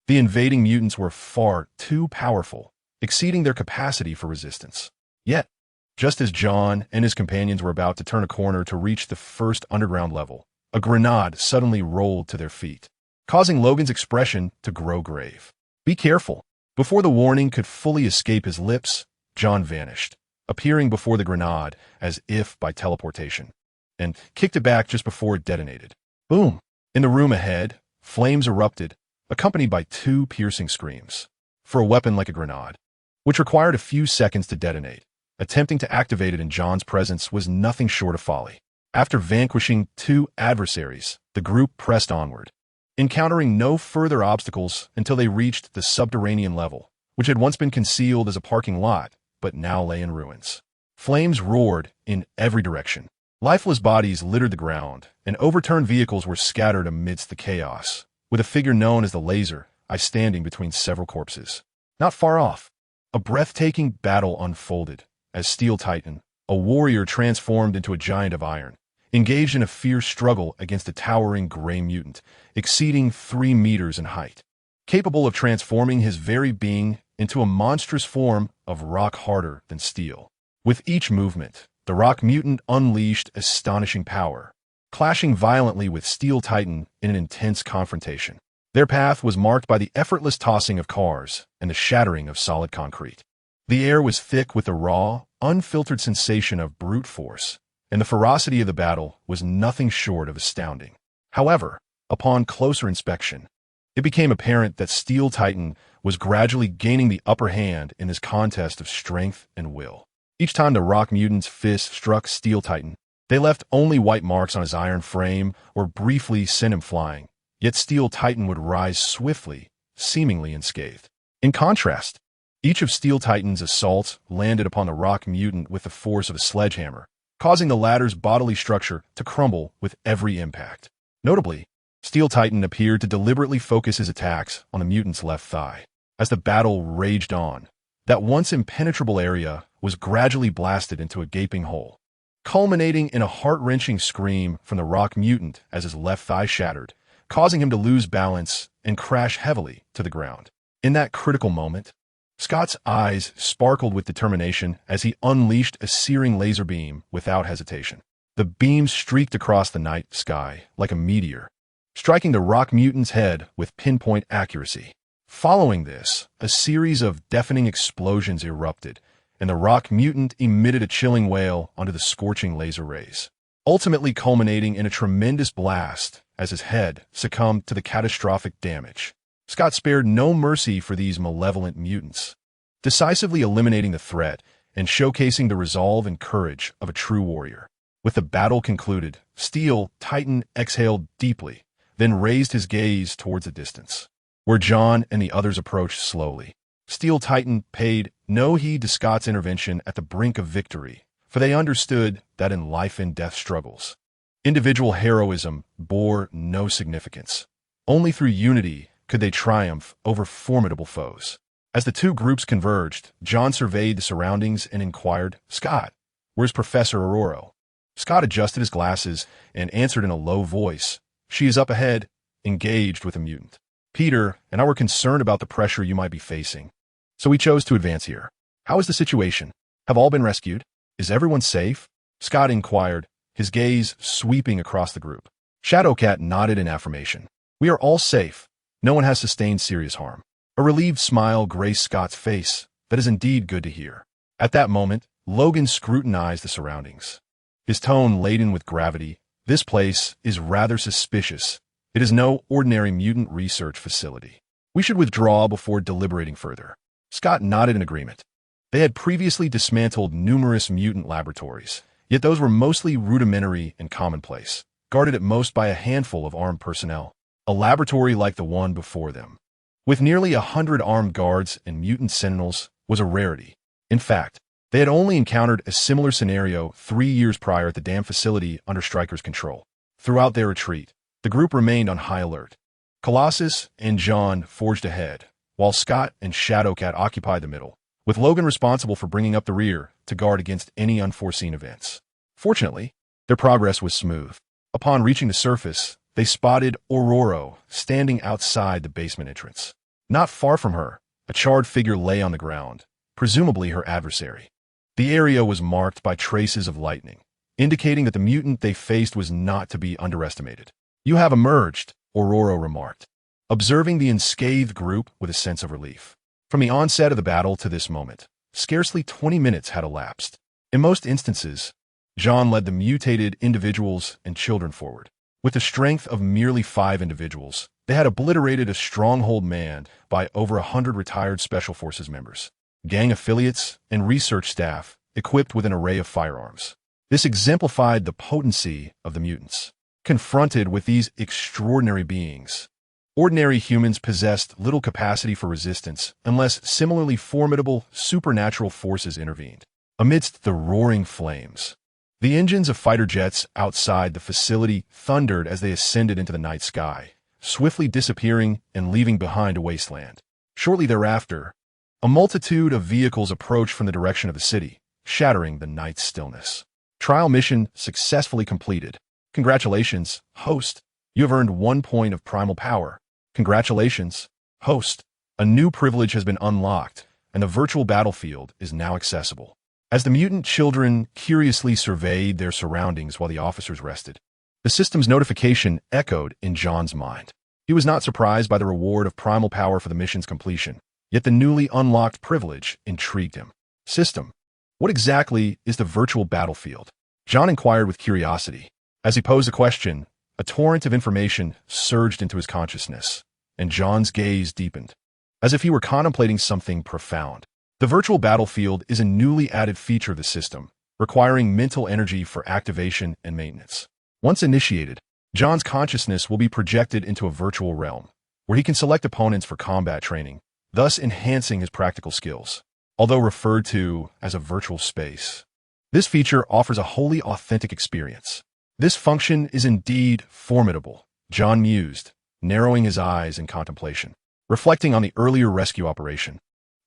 The invading mutants were far too powerful, exceeding their capacity for resistance. Yet, just as John and his companions were about to turn a corner to reach the first underground level, a grenade suddenly rolled to their feet, causing Logan's expression to grow grave. "Be careful." Before the warning could fully escape his lips, John vanished, appearing before the grenade as if by teleportation, and kicked it back just before it detonated. Boom! In the room ahead, flames erupted, accompanied by two piercing screams. For a weapon like a grenade, which required a few seconds to detonate, attempting to activate it in John's presence was nothing short of folly. After vanquishing two adversaries, the group pressed onward, encountering no further obstacles until they reached the subterranean level, which had once been concealed as a parking lot, but now lay in ruins. Flames roared in every direction. Lifeless bodies littered the ground, and overturned vehicles were scattered amidst the chaos, with a figure known as the Laser standing between several corpses. Not far off, a breathtaking battle unfolded, as Steel Titan, a warrior transformed into a giant of iron, engaged in a fierce struggle against a towering gray mutant, exceeding 3 meters in height, capable of transforming his very being into a monstrous form of rock harder than steel. With each movement, the rock mutant unleashed astonishing power, clashing violently with Steel Titan in an intense confrontation. Their path was marked by the effortless tossing of cars and the shattering of solid concrete. The air was thick with the raw, unfiltered sensation of brute force, and the ferocity of the battle was nothing short of astounding. However, upon closer inspection, it became apparent that Steel Titan was gradually gaining the upper hand in this contest of strength and will. Each time the rock mutant's fist struck Steel Titan, they left only white marks on his iron frame or briefly sent him flying, yet Steel Titan would rise swiftly, seemingly unscathed. In contrast, each of Steel Titan's assaults landed upon the rock mutant with the force of a sledgehammer, causing the latter's bodily structure to crumble with every impact. Notably, Steel Titan appeared to deliberately focus his attacks on the mutant's left thigh. As the battle raged on, that once impenetrable area was gradually blasted into a gaping hole, culminating in a heart-wrenching scream from the rock mutant as his left thigh shattered, causing him to lose balance and crash heavily to the ground. In that critical moment, Scott's eyes sparkled with determination as he unleashed a searing laser beam without hesitation. The beam streaked across the night sky like a meteor, striking the rock mutant's head with pinpoint accuracy. Following this, a series of deafening explosions erupted, and the rock mutant emitted a chilling wail onto the scorching laser rays, ultimately culminating in a tremendous blast as his head succumbed to the catastrophic damage. Scott spared no mercy for these malevolent mutants, decisively eliminating the threat and showcasing the resolve and courage of a true warrior. With the battle concluded, Steel Titan exhaled deeply, then raised his gaze towards the distance, where John and the others approached slowly. Steel Titan paid no heed to Scott's intervention at the brink of victory, for they understood that in life-and-death struggles, individual heroism bore no significance. Only through unity could they triumph over formidable foes. As the two groups converged, John surveyed the surroundings and inquired, "Scott, where's Professor Aurora?" Scott adjusted his glasses and answered in a low voice, "She is up ahead, engaged with a mutant. Peter and I were concerned about the pressure you might be facing, so we chose to advance here. How is the situation? Have all been rescued? Is everyone safe?" Scott inquired, his gaze sweeping across the group. Shadowcat nodded in affirmation. "We are all safe. No one has sustained serious harm." A relieved smile graced Scott's face. "That is indeed good to hear." At that moment, Logan scrutinized the surroundings, his tone laden with gravity. "This place is rather suspicious. It is no ordinary mutant research facility. We should withdraw before deliberating further." Scott nodded in agreement. They had previously dismantled numerous mutant laboratories, yet those were mostly rudimentary and commonplace, guarded at most by a handful of armed personnel. A laboratory like the one before them, with nearly 100 armed guards and mutant sentinels, was a rarity. In fact, they had only encountered a similar scenario 3 years prior at the dam facility under Stryker's control. Throughout their retreat, the group remained on high alert. Colossus and John forged ahead, while Scott and Shadowcat occupied the middle, with Logan responsible for bringing up the rear to guard against any unforeseen events. Fortunately, their progress was smooth. Upon reaching the surface, they spotted Aurora standing outside the basement entrance. Not far from her, a charred figure lay on the ground, presumably her adversary. The area was marked by traces of lightning, indicating that the mutant they faced was not to be underestimated. "You have emerged," Aurora remarked, observing the unscathed group with a sense of relief. From the onset of the battle to this moment, scarcely 20 minutes had elapsed. In most instances, John led the mutated individuals and children forward. With the strength of merely 5 individuals, they had obliterated a stronghold manned by over 100 retired Special Forces members, gang affiliates, and research staff equipped with an array of firearms. This exemplified the potency of the mutants. Confronted with these extraordinary beings, ordinary humans possessed little capacity for resistance unless similarly formidable supernatural forces intervened. Amidst the roaring flames, the engines of fighter jets outside the facility thundered as they ascended into the night sky, swiftly disappearing and leaving behind a wasteland. Shortly thereafter, a multitude of vehicles approached from the direction of the city, shattering the night's stillness. Trial mission successfully completed. Congratulations, host. You have earned 1 point of primal power. Congratulations, host. A new privilege has been unlocked, and the virtual battlefield is now accessible. As the mutant children curiously surveyed their surroundings while the officers rested, the system's notification echoed in John's mind. He was not surprised by the reward of primal power for the mission's completion, yet the newly unlocked privilege intrigued him. "System, what exactly is the virtual battlefield?" John inquired with curiosity. As he posed the question, a torrent of information surged into his consciousness, and John's gaze deepened, as if he were contemplating something profound. The virtual battlefield is a newly added feature of the system, requiring mental energy for activation and maintenance. Once initiated, John's consciousness will be projected into a virtual realm, where he can select opponents for combat training, thus enhancing his practical skills. Although referred to as a virtual space, this feature offers a wholly authentic experience. "This function is indeed formidable," John mused, narrowing his eyes in contemplation, reflecting on the earlier rescue operation.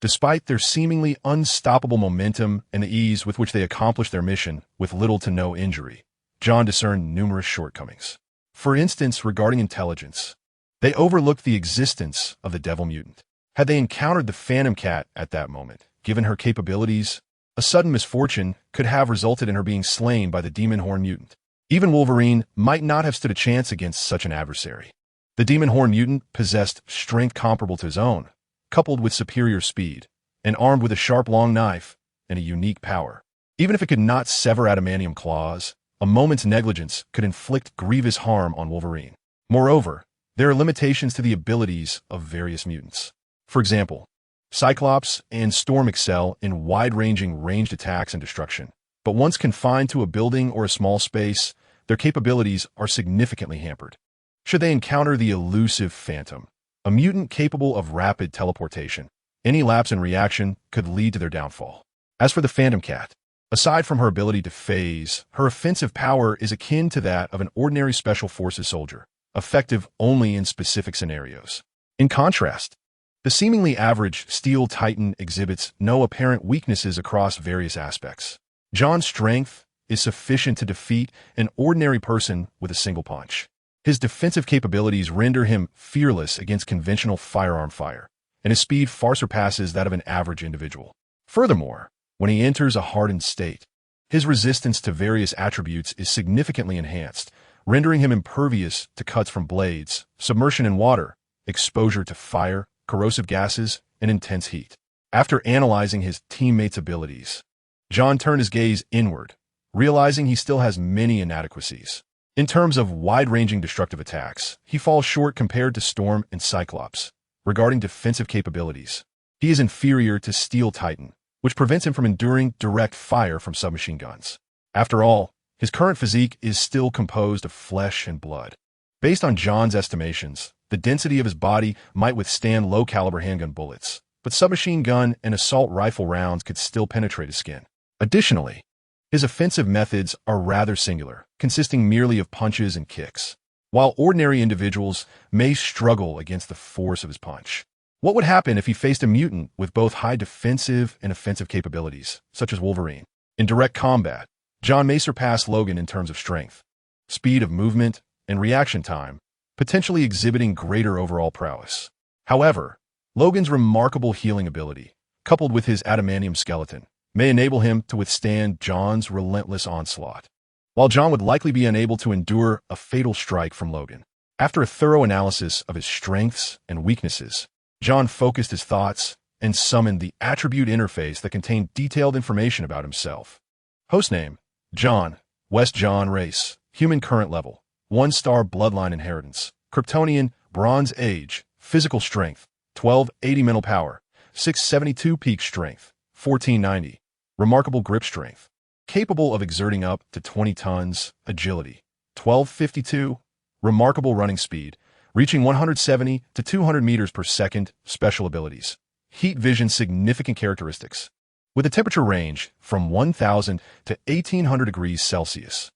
Despite their seemingly unstoppable momentum and the ease with which they accomplished their mission with little to no injury, John discerned numerous shortcomings. For instance, regarding intelligence, they overlooked the existence of the devil mutant. Had they encountered the Phantom Cat at that moment, given her capabilities, a sudden misfortune could have resulted in her being slain by the Demon Horn mutant. Even Wolverine might not have stood a chance against such an adversary. The Demon Horn mutant possessed strength comparable to his own, coupled with superior speed, and armed with a sharp long knife and a unique power. Even if it could not sever adamantium claws, a moment's negligence could inflict grievous harm on Wolverine. Moreover, there are limitations to the abilities of various mutants. For example, Cyclops and Storm excel in wide-ranging ranged attacks and destruction, but once confined to a building or a small space, their capabilities are significantly hampered. Should they encounter the elusive Phantom, a mutant capable of rapid teleportation, Any lapse in reaction could lead to their downfall. As for the Phantom Cat, aside from her ability to phase, her offensive power is akin to that of an ordinary Special Forces soldier, effective only in specific scenarios. In contrast, the seemingly average Steel Titan exhibits no apparent weaknesses across various aspects. John's strength is sufficient to defeat an ordinary person with a single punch. His defensive capabilities render him fearless against conventional firearm fire, and his speed far surpasses that of an average individual. Furthermore, when he enters a hardened state, his resistance to various attributes is significantly enhanced, rendering him impervious to cuts from blades, submersion in water, exposure to fire, corrosive gases, and intense heat. After analyzing his teammates' abilities, John turned his gaze inward, realizing he still has many inadequacies. In terms of wide-ranging destructive attacks, he falls short compared to Storm and Cyclops. Regarding defensive capabilities, he is inferior to Steel Titan, which prevents him from enduring direct fire from submachine guns. After all, his current physique is still composed of flesh and blood. Based on John's estimations, the density of his body might withstand low-caliber handgun bullets, but submachine gun and assault rifle rounds could still penetrate his skin. Additionally, his offensive methods are rather singular, consisting merely of punches and kicks, while ordinary individuals may struggle against the force of his punch. What would happen if he faced a mutant with both high defensive and offensive capabilities, such as Wolverine? In direct combat, John may surpass Logan in terms of strength, speed of movement, and reaction time, potentially exhibiting greater overall prowess. However, Logan's remarkable healing ability, coupled with his adamantium skeleton, may enable him to withstand John's relentless onslaught, while John would likely be unable to endure a fatal strike from Logan. After a thorough analysis of his strengths and weaknesses, John focused his thoughts and summoned the attribute interface that contained detailed information about himself. Hostname: John, West John race, human current level, 1-star bloodline inheritance, Kryptonian, Bronze Age, physical strength, 1280 mental power, 672 peak strength, 1490, remarkable grip strength, capable of exerting up to 20 tons, agility, 1252, remarkable running speed, reaching 170 to 200 meters per second, special abilities, heat vision significant characteristics, with a temperature range from 1000 to 1800 degrees Celsius,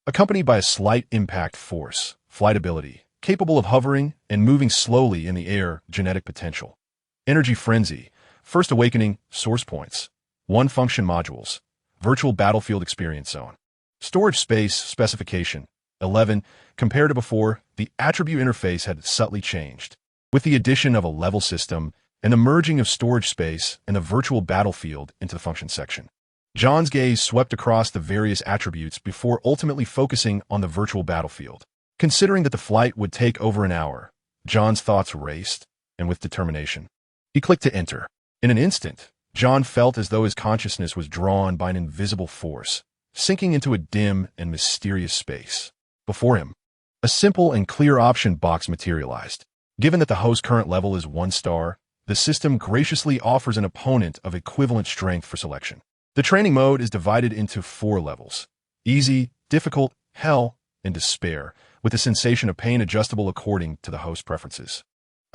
accompanied by a slight impact force, flight ability, capable of hovering and moving slowly in the air, genetic potential, energy frenzy, first awakening, source points, 1 function modules, virtual battlefield experience zone, storage space specification, 11. Compared to before, the attribute interface had subtly changed, with the addition of a level system and the merging of storage space and the virtual battlefield into the function section. John's gaze swept across the various attributes before ultimately focusing on the virtual battlefield. Considering that the flight would take over an hour, John's thoughts raced, and with determination, he clicked to enter. In an instant, John felt as though his consciousness was drawn by an invisible force, sinking into a dim and mysterious space. Before him, a simple and clear option box materialized. Given that the host's current level is 1 star, the system graciously offers an opponent of equivalent strength for selection. The training mode is divided into 4 levels: easy, difficult, hell, and despair, with the sensation of pain adjustable according to the host's preferences.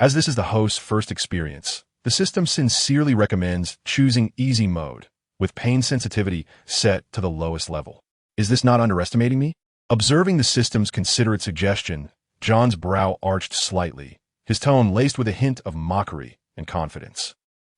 As this is the host's first experience, the system sincerely recommends choosing easy mode, with pain sensitivity set to the lowest level. Is this not underestimating me? Observing the system's considerate suggestion, John's brow arched slightly, his tone laced with a hint of mockery and confidence.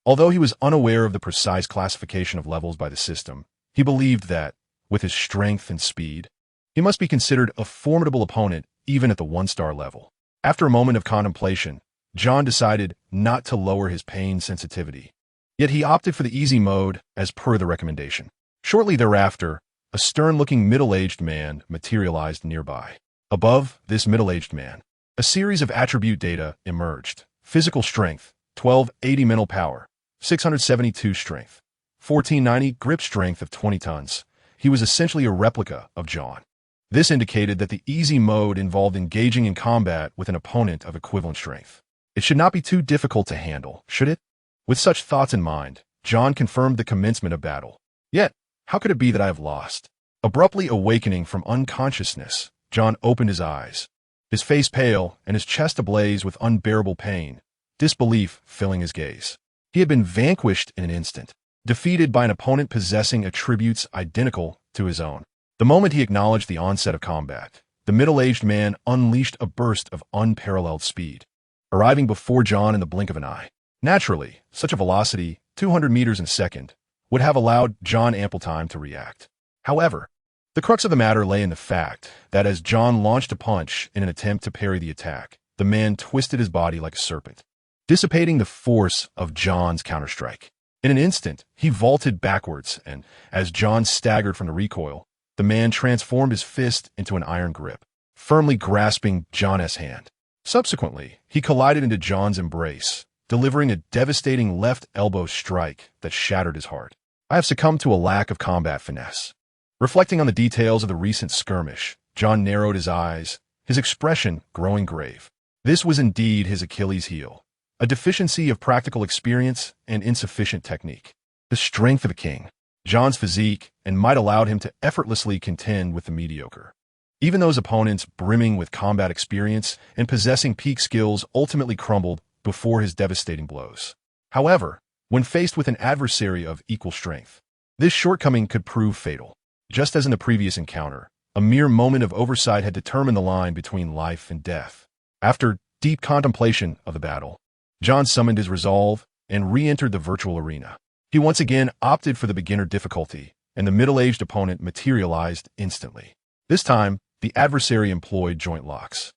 Although he was unaware of the precise classification of levels by the system, he believed that, with his strength and speed, he must be considered a formidable opponent even at the 1-star level. After a moment of contemplation, John decided not to lower his pain sensitivity, yet he opted for the easy mode as per the recommendation. Shortly thereafter, a stern-looking middle-aged man materialized nearby. Above this middle-aged man, a series of attribute data emerged. Physical strength, 1280 mental power, 672 strength, 1490 grip strength of 20 tons. He was essentially a replica of John. This indicated that the easy mode involved engaging in combat with an opponent of equivalent strength. It should not be too difficult to handle, should it? With such thoughts in mind, John confirmed the commencement of battle. Yet, how could it be that I have lost? Abruptly awakening from unconsciousness, John opened his eyes, his face pale and his chest ablaze with unbearable pain, disbelief filling his gaze. He had been vanquished in an instant, defeated by an opponent possessing attributes identical to his own. The moment he acknowledged the onset of combat, the middle-aged man unleashed a burst of unparalleled speed, arriving before John in the blink of an eye. Naturally, such a velocity, 200 meters in a second, would have allowed John ample time to react. However, the crux of the matter lay in the fact that as John launched a punch in an attempt to parry the attack, the man twisted his body like a serpent, dissipating the force of John's counterstrike. In an instant, he vaulted backwards, and as John staggered from the recoil, the man transformed his fist into an iron grip, firmly grasping John's hand. Subsequently, he collided into John's embrace, delivering a devastating left elbow strike that shattered his heart. I have succumbed to a lack of combat finesse. Reflecting on the details of the recent skirmish, John narrowed his eyes, his expression growing grave. This was indeed his Achilles heel, a deficiency of practical experience and insufficient technique. The strength of a king, John's physique, and might allowed him to effortlessly contend with the mediocre. Even those opponents brimming with combat experience and possessing peak skills ultimately crumbled before his devastating blows. However, when faced with an adversary of equal strength, this shortcoming could prove fatal. Just as in the previous encounter, a mere moment of oversight had determined the line between life and death. After deep contemplation of the battle, John summoned his resolve and re-entered the virtual arena. He once again opted for the beginner difficulty, and the middle-aged opponent materialized instantly. This time, the adversary employed joint locks.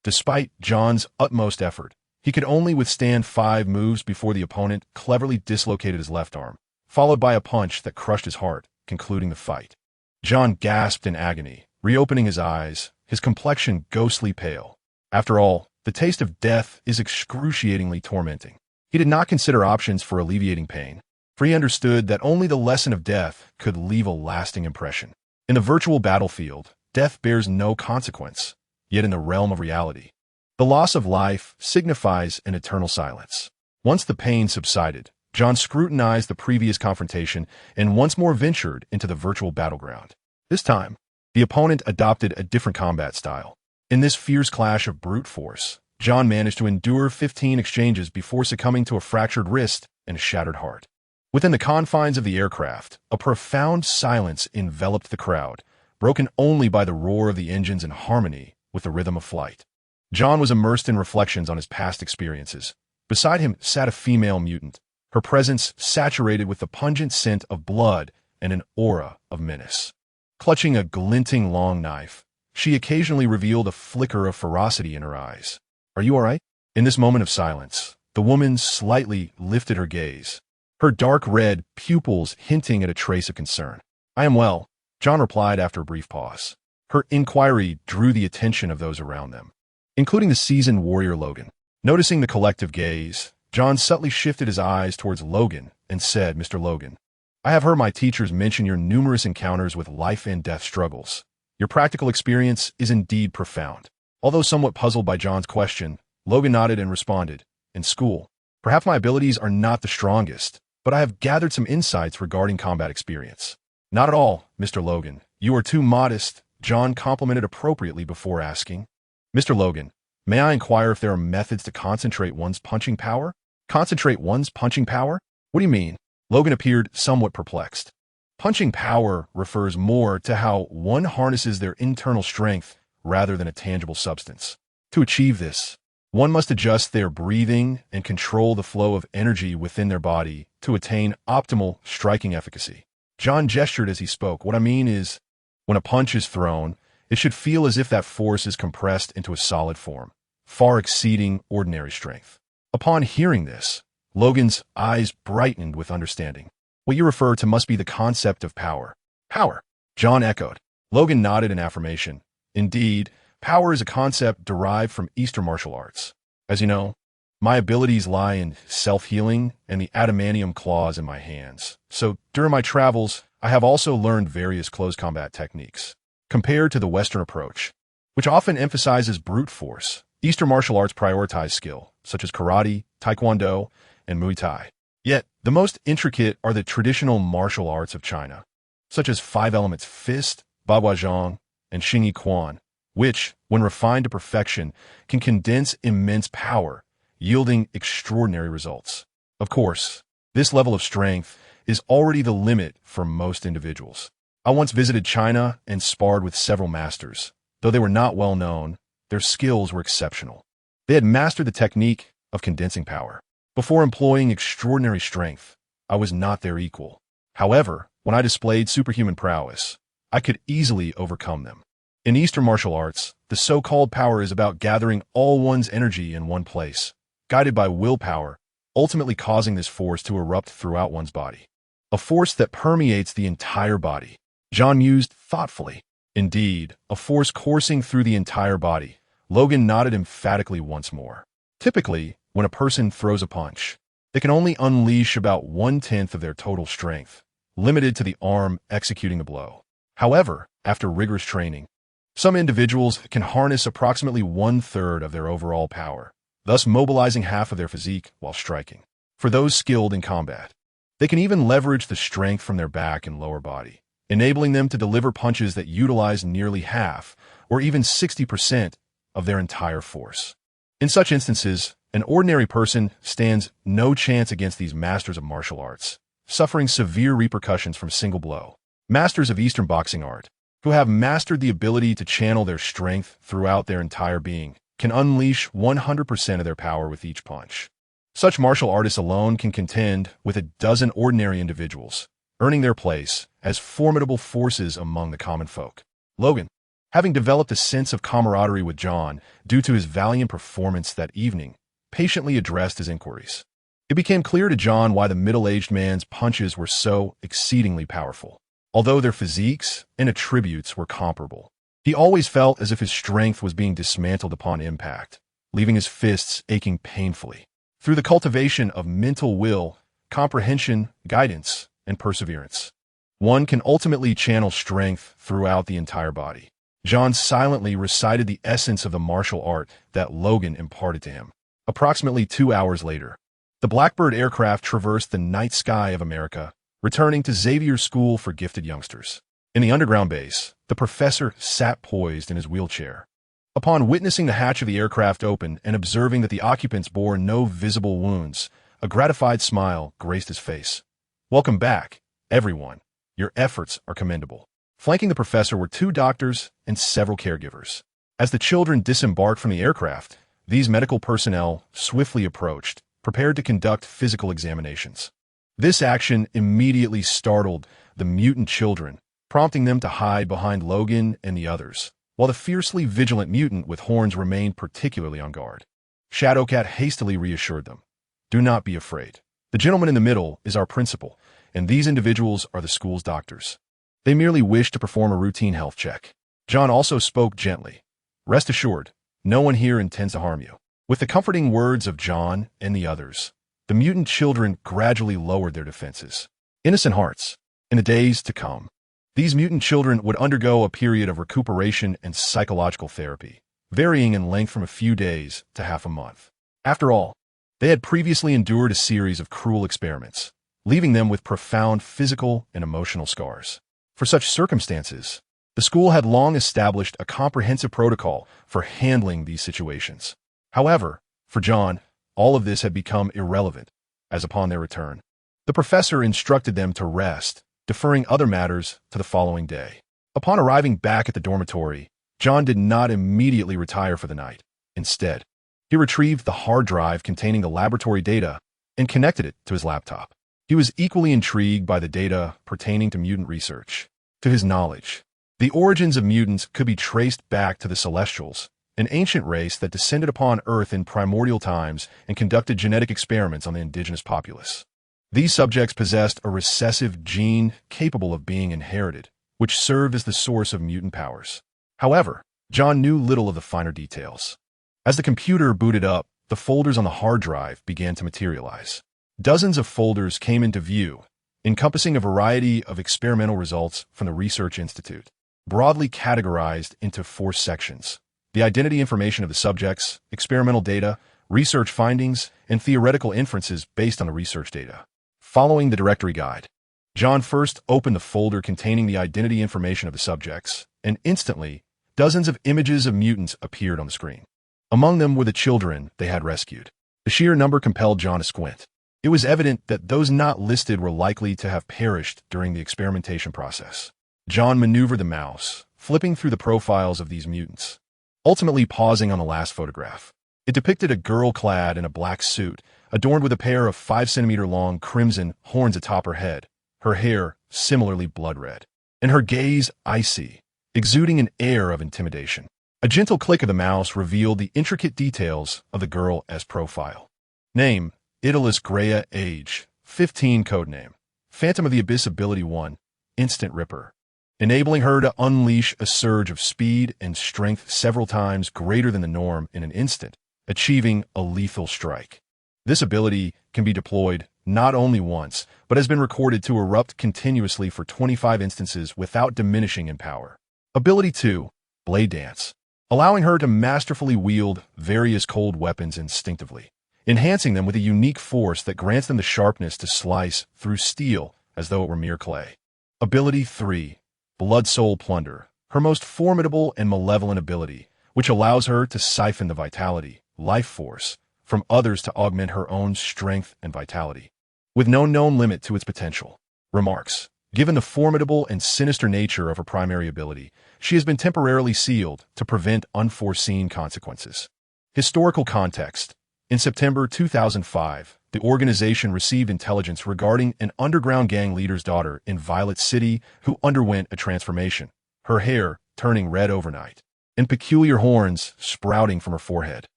Despite John's utmost effort, he could only withstand 5 moves before the opponent cleverly dislocated his left arm, followed by a punch that crushed his heart, concluding the fight. John gasped in agony, reopening his eyes, his complexion ghostly pale. After all, the taste of death is excruciatingly tormenting. He did not consider options for alleviating pain, for he understood that only the lesson of death could leave a lasting impression. In the virtual battlefield, death bears no consequence, yet in the realm of reality, the loss of life signifies an eternal silence. Once the pain subsided, John scrutinized the previous confrontation and once more ventured into the virtual battleground. This time, the opponent adopted a different combat style. In this fierce clash of brute force, John managed to endure 15 exchanges before succumbing to a fractured wrist and a shattered heart. Within the confines of the aircraft, a profound silence enveloped the crowd, broken only by the roar of the engines in harmony with the rhythm of flight. John was immersed in reflections on his past experiences. Beside him sat a female mutant, her presence saturated with the pungent scent of blood and an aura of menace. Clutching a glinting long knife, she occasionally revealed a flicker of ferocity in her eyes. "Are you all right?" In this moment of silence, the woman slightly lifted her gaze, her dark red pupils hinting at a trace of concern. "I am well," John replied after a brief pause. Her inquiry drew the attention of those around them, including the seasoned warrior Logan. Noticing the collective gaze, John subtly shifted his eyes towards Logan and said, "Mr. Logan, I have heard my teachers mention your numerous encounters with life and death struggles. Your practical experience is indeed profound." Although somewhat puzzled by John's question, Logan nodded and responded, "In school, perhaps my abilities are not the strongest, but I have gathered some insights regarding combat experience." "Not at all, Mr. Logan. You are too modest," John complimented appropriately before asking, "Mr. Logan, may I inquire if there are methods to concentrate one's punching power?" "Concentrate one's punching power? What do you mean?" Logan appeared somewhat perplexed. Punching power refers more to how one harnesses their internal strength rather than a tangible substance. To achieve this, one must adjust their breathing and control the flow of energy within their body to attain optimal striking efficacy. John gestured as he spoke. "What I mean is, when a punch is thrown, it should feel as if that force is compressed into a solid form, far exceeding ordinary strength." Upon hearing this, Logan's eyes brightened with understanding. "What you refer to must be the concept of power." "Power?" John echoed. Logan nodded in affirmation. "Indeed, power is a concept derived from Eastern martial arts. As you know, my abilities lie in self-healing and the adamantium claws in my hands. So during my travels, I have also learned various close combat techniques. Compared to the Western approach, which often emphasizes brute force, Eastern martial arts prioritize skill, such as karate, taekwondo, and Muay Thai. Yet, the most intricate are the traditional martial arts of China, such as 5 elements fist, baguazhang, and xingyi quan, which, when refined to perfection, can condense immense power, yielding extraordinary results. Of course, This level of strength is already the limit for most individuals. I once visited China and sparred with several masters. Though they were not well known, their skills were exceptional. They had mastered the technique of condensing power. Before employing extraordinary strength, I was not their equal. However, when I displayed superhuman prowess, I could easily overcome them. In Eastern martial arts, the so-called power is about gathering all one's energy in one place, guided by willpower, ultimately causing this force to erupt throughout one's body. A force that permeates the entire body. John mused thoughtfully. Indeed, a force coursing through the entire body. Logan nodded emphatically once more. Typically, when a person throws a punch, they can only unleash about 1/10 of their total strength, limited to the arm executing the blow. However, after rigorous training, some individuals can harness approximately 1/3 of their overall power, thus mobilizing half of their physique while striking. For those skilled in combat, they can even leverage the strength from their back and lower body, enabling them to deliver punches that utilize nearly half or even 60% of their entire force. In such instances, an ordinary person stands no chance against these masters of martial arts, suffering severe repercussions from a single blow. Masters of Eastern boxing art, who have mastered the ability to channel their strength throughout their entire being, can unleash 100% of their power with each punch. Such martial artists alone can contend with a dozen ordinary individuals, earning their place as formidable forces among the common folk. Logan, having developed a sense of camaraderie with John due to his valiant performance that evening, patiently addressed his inquiries. It became clear to John why the middle-aged man's punches were so exceedingly powerful. Although their physiques and attributes were comparable, he always felt as if his strength was being dismantled upon impact, leaving his fists aching painfully. Through the cultivation of mental will, comprehension, guidance, and perseverance, one can ultimately channel strength throughout the entire body. John silently recited the essence of the martial art that Logan imparted to him. Approximately 2 hours later, the Blackbird aircraft traversed the night sky of America, returning to Xavier's School for Gifted Youngsters. In the underground base, the professor sat poised in his wheelchair. Upon witnessing the hatch of the aircraft open and observing that the occupants bore no visible wounds, a gratified smile graced his face. "Welcome back, everyone. Your efforts are commendable." Flanking the professor were 2 doctors and several caregivers. As the children disembarked from the aircraft, these medical personnel swiftly approached, prepared to conduct physical examinations. This action immediately startled the mutant children, prompting them to hide behind Logan and the others, while the fiercely vigilant mutant with horns remained particularly on guard. Shadowcat hastily reassured them. "Do not be afraid. The gentleman in the middle is our principal, and these individuals are the school's doctors. They merely wish to perform a routine health check." John also spoke gently. "Rest assured, no one here intends to harm you." With the comforting words of John and the others, the mutant children gradually lowered their defenses. Innocent hearts. In the days to come, these mutant children would undergo a period of recuperation and psychological therapy, varying in length from a few days to half a month. After all, they had previously endured a series of cruel experiments, leaving them with profound physical and emotional scars. For such circumstances, the school had long established a comprehensive protocol for handling these situations. However, for John, all of this had become irrelevant, as upon their return, the professor instructed them to rest, deferring other matters to the following day. Upon arriving back at the dormitory, John did not immediately retire for the night. Instead, he retrieved the hard drive containing the laboratory data and connected it to his laptop. He was equally intrigued by the data pertaining to mutant research. To his knowledge, the origins of mutants could be traced back to the Celestials, an ancient race that descended upon Earth in primordial times and conducted genetic experiments on the indigenous populace. These subjects possessed a recessive gene capable of being inherited, which served as the source of mutant powers. However, John knew little of the finer details. As the computer booted up, the folders on the hard drive began to materialize. Dozens of folders came into view, encompassing a variety of experimental results from the Research Institute, broadly categorized into 4 sections: the identity information of the subjects, experimental data, research findings, and theoretical inferences based on the research data. Following the directory guide, John first opened the folder containing the identity information of the subjects, and instantly, dozens of images of mutants appeared on the screen. Among them were the children they had rescued. The sheer number compelled John to squint. It was evident that those not listed were likely to have perished during the experimentation process. John maneuvered the mouse, flipping through the profiles of these mutants, ultimately pausing on the last photograph. It depicted a girl clad in a black suit, adorned with a pair of 5-centimeter-long crimson horns atop her head, her hair similarly blood-red, and her gaze icy, exuding an air of intimidation. A gentle click of the mouse revealed the intricate details of the girl as profile. Name: Idalis Greya. Age: 15. Codename: Phantom of the Abyss. Ability 1: Instant Ripper, enabling her to unleash a surge of speed and strength several times greater than the norm in an instant, achieving a lethal strike. This ability can be deployed not only once, but has been recorded to erupt continuously for 25 instances without diminishing in power. Ability 2: Blade Dance, allowing her to masterfully wield various cold weapons instinctively, enhancing them with a unique force that grants them the sharpness to slice through steel as though it were mere clay. Ability 3: Blood Soul Plunder, her most formidable and malevolent ability, which allows her to siphon the vitality, life force, from others to augment her own strength and vitality, with no known limit to its potential. Remarks: Given the formidable and sinister nature of her primary ability, she has been temporarily sealed to prevent unforeseen consequences. Historical context: In September 2005, the organization received intelligence regarding an underground gang leader's daughter in Violet City who underwent a transformation, her hair turning red overnight, and peculiar horns sprouting from her forehead.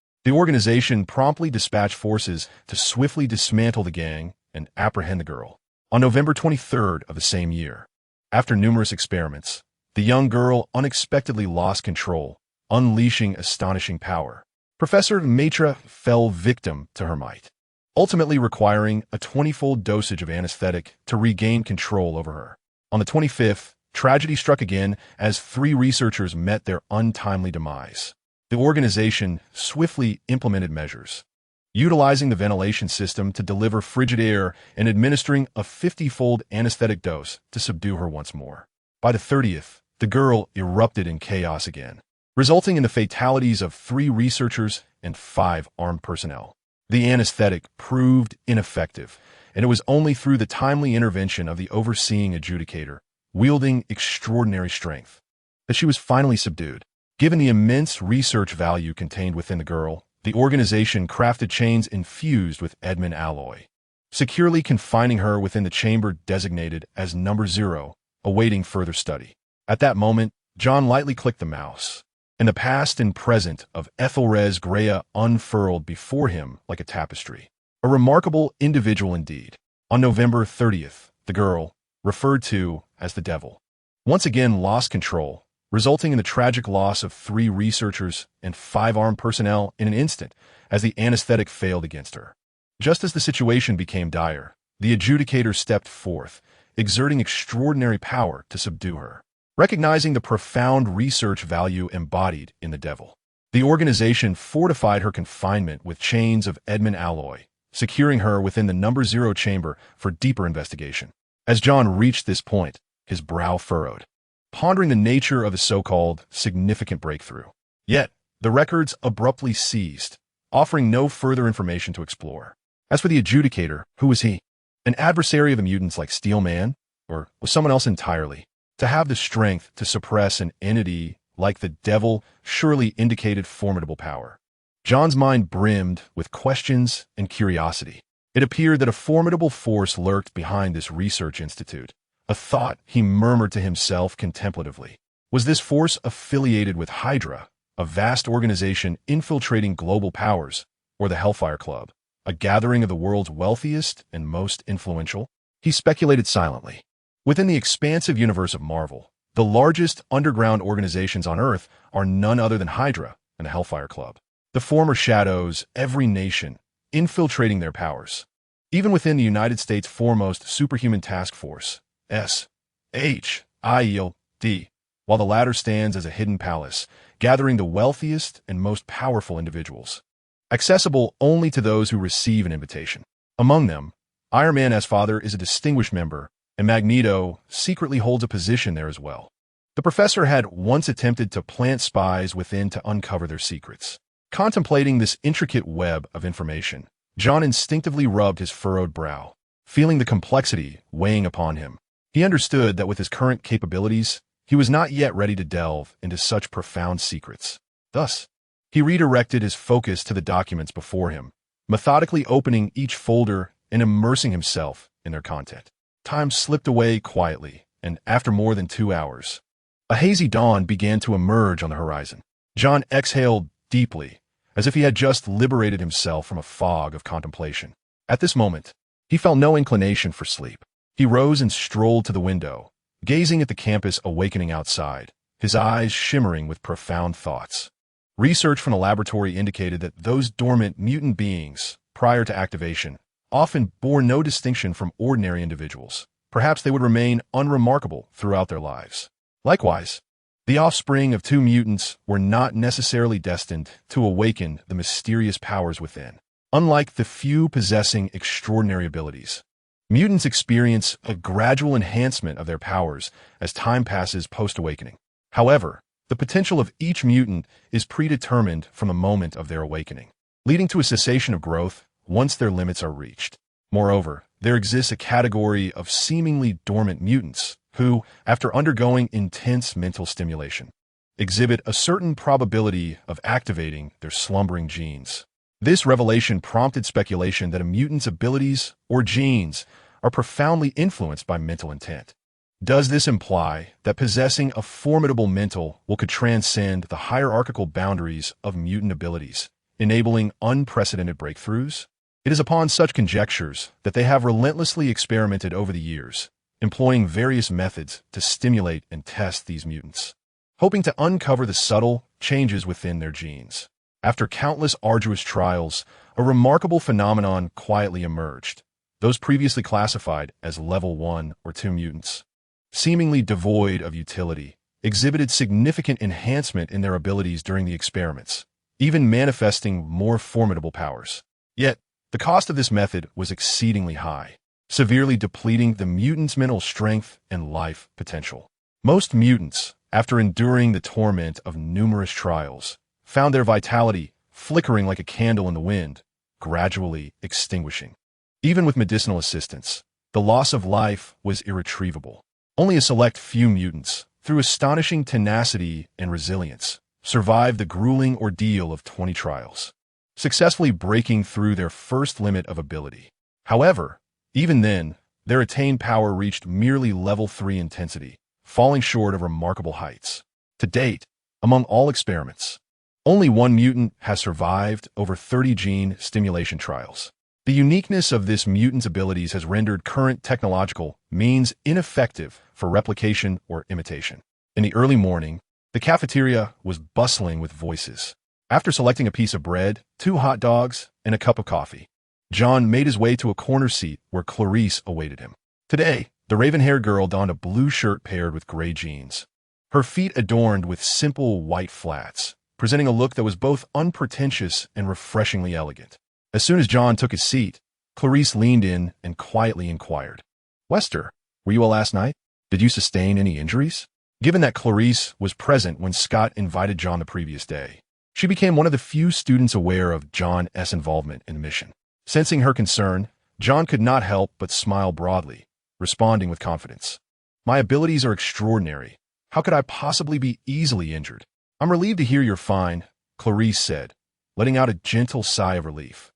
The organization promptly dispatched forces to swiftly dismantle the gang and apprehend the girl. On November 23rd of the same year, after numerous experiments, the young girl unexpectedly lost control, unleashing astonishing power. Professor Matra fell victim to her might, ultimately requiring a 20-fold dosage of anesthetic to regain control over her. On the 25th, tragedy struck again as 3 researchers met their untimely demise. The organization swiftly implemented measures, utilizing the ventilation system to deliver frigid air and administering a 50-fold anesthetic dose to subdue her once more. By the 30th, the girl erupted in chaos again, resulting in the fatalities of 3 researchers and 5 armed personnel. The anesthetic proved ineffective, and it was only through the timely intervention of the overseeing adjudicator, wielding extraordinary strength, that she was finally subdued. Given the immense research value contained within the girl, the organization crafted chains infused with Edmund alloy, securely confining her within the chamber designated as Number 0, awaiting further study. At that moment, John lightly clicked the mouse, and the past and present of Ethelres Greya unfurled before him like a tapestry. A remarkable individual indeed. On November 30th, the girl, referred to as the Devil, once again lost control, resulting in the tragic loss of 3 researchers and 5 armed personnel in an instant as the anesthetic failed against her. Just as the situation became dire, the adjudicator stepped forth, exerting extraordinary power to subdue her. Recognizing the profound research value embodied in the Devil, the organization fortified her confinement with chains of Edmund alloy, securing her within the Number 0 chamber for deeper investigation. As John reached this point, his brow furrowed, pondering the nature of the so-called significant breakthrough. Yet, the records abruptly ceased, offering no further information to explore. As for the adjudicator, who was he? An adversary of the mutants like Steel Man? Or was someone else entirely? To have the strength to suppress an entity like the Devil surely indicated formidable power. John's mind brimmed with questions and curiosity. It appeared that a formidable force lurked behind this research institute. A thought he murmured to himself contemplatively. Was this force affiliated with Hydra, a vast organization infiltrating global powers, or the Hellfire Club, a gathering of the world's wealthiest and most influential? He speculated silently. Within the expansive universe of Marvel, the largest underground organizations on Earth are none other than Hydra and the Hellfire Club. The former shadows every nation, infiltrating their powers. Even within the United States' foremost superhuman task force, SHIELD, while the latter stands as a hidden palace, gathering the wealthiest and most powerful individuals, accessible only to those who receive an invitation. Among them, Iron Man's father is a distinguished member, and Magneto secretly holds a position there as well. The professor had once attempted to plant spies within to uncover their secrets. Contemplating this intricate web of information, John instinctively rubbed his furrowed brow, feeling the complexity weighing upon him. He understood that with his current capabilities, he was not yet ready to delve into such profound secrets. Thus, he redirected his focus to the documents before him, methodically opening each folder and immersing himself in their content. Time slipped away quietly, and after more than 2 hours, a hazy dawn began to emerge on the horizon. John exhaled deeply, as if he had just liberated himself from a fog of contemplation. At this moment, he felt no inclination for sleep. He rose and strolled to the window, gazing at the campus awakening outside, his eyes shimmering with profound thoughts. Research from the laboratory indicated that those dormant mutant beings, prior to activation, often bore no distinction from ordinary individuals. Perhaps they would remain unremarkable throughout their lives. Likewise, the offspring of 2 mutants were not necessarily destined to awaken the mysterious powers within. Unlike the few possessing extraordinary abilities, mutants experience a gradual enhancement of their powers as time passes post-awakening. However, the potential of each mutant is predetermined from the moment of their awakening, leading to a cessation of growth once their limits are reached. Moreover, there exists a category of seemingly dormant mutants who, after undergoing intense mental stimulation, exhibit a certain probability of activating their slumbering genes. This revelation prompted speculation that a mutant's abilities or genes are profoundly influenced by mental intent. Does this imply that possessing a formidable mental could transcend the hierarchical boundaries of mutant abilities, enabling unprecedented breakthroughs? It is upon such conjectures that they have relentlessly experimented over the years, employing various methods to stimulate and test these mutants, hoping to uncover the subtle changes within their genes. After countless arduous trials, a remarkable phenomenon quietly emerged. Those previously classified as level 1 or 2 mutants, seemingly devoid of utility, exhibited significant enhancement in their abilities during the experiments, even manifesting more formidable powers. Yet, the cost of this method was exceedingly high, severely depleting the mutant's mental strength and life potential. Most mutants, after enduring the torment of numerous trials, found their vitality flickering like a candle in the wind, gradually extinguishing. Even with medicinal assistance, the loss of life was irretrievable. Only a select few mutants, through astonishing tenacity and resilience, survived the grueling ordeal of 20 trials, successfully breaking through their first limit of ability. However, even then, their attained power reached merely level 3 intensity, falling short of remarkable heights. To date, among all experiments, only 1 mutant has survived over 30 gene stimulation trials. The uniqueness of this mutant's abilities has rendered current technological means ineffective for replication or imitation. In the early morning, the cafeteria was bustling with voices. After selecting a piece of bread, 2 hot dogs, and a cup of coffee, John made his way to a corner seat where Clarice awaited him. Today, the raven-haired girl donned a blue shirt paired with gray jeans, her feet adorned with simple white flats, presenting a look that was both unpretentious and refreshingly elegant. As soon as John took his seat, Clarice leaned in and quietly inquired, "Wester, were you ill last night? Did you sustain any injuries?" Given that Clarice was present when Scott invited John the previous day, she became one of the few students aware of John's involvement in the mission. Sensing her concern, John could not help but smile broadly, responding with confidence. "My abilities are extraordinary. How could I possibly be easily injured?" "I'm relieved to hear you're fine," Clarice said, letting out a gentle sigh of relief,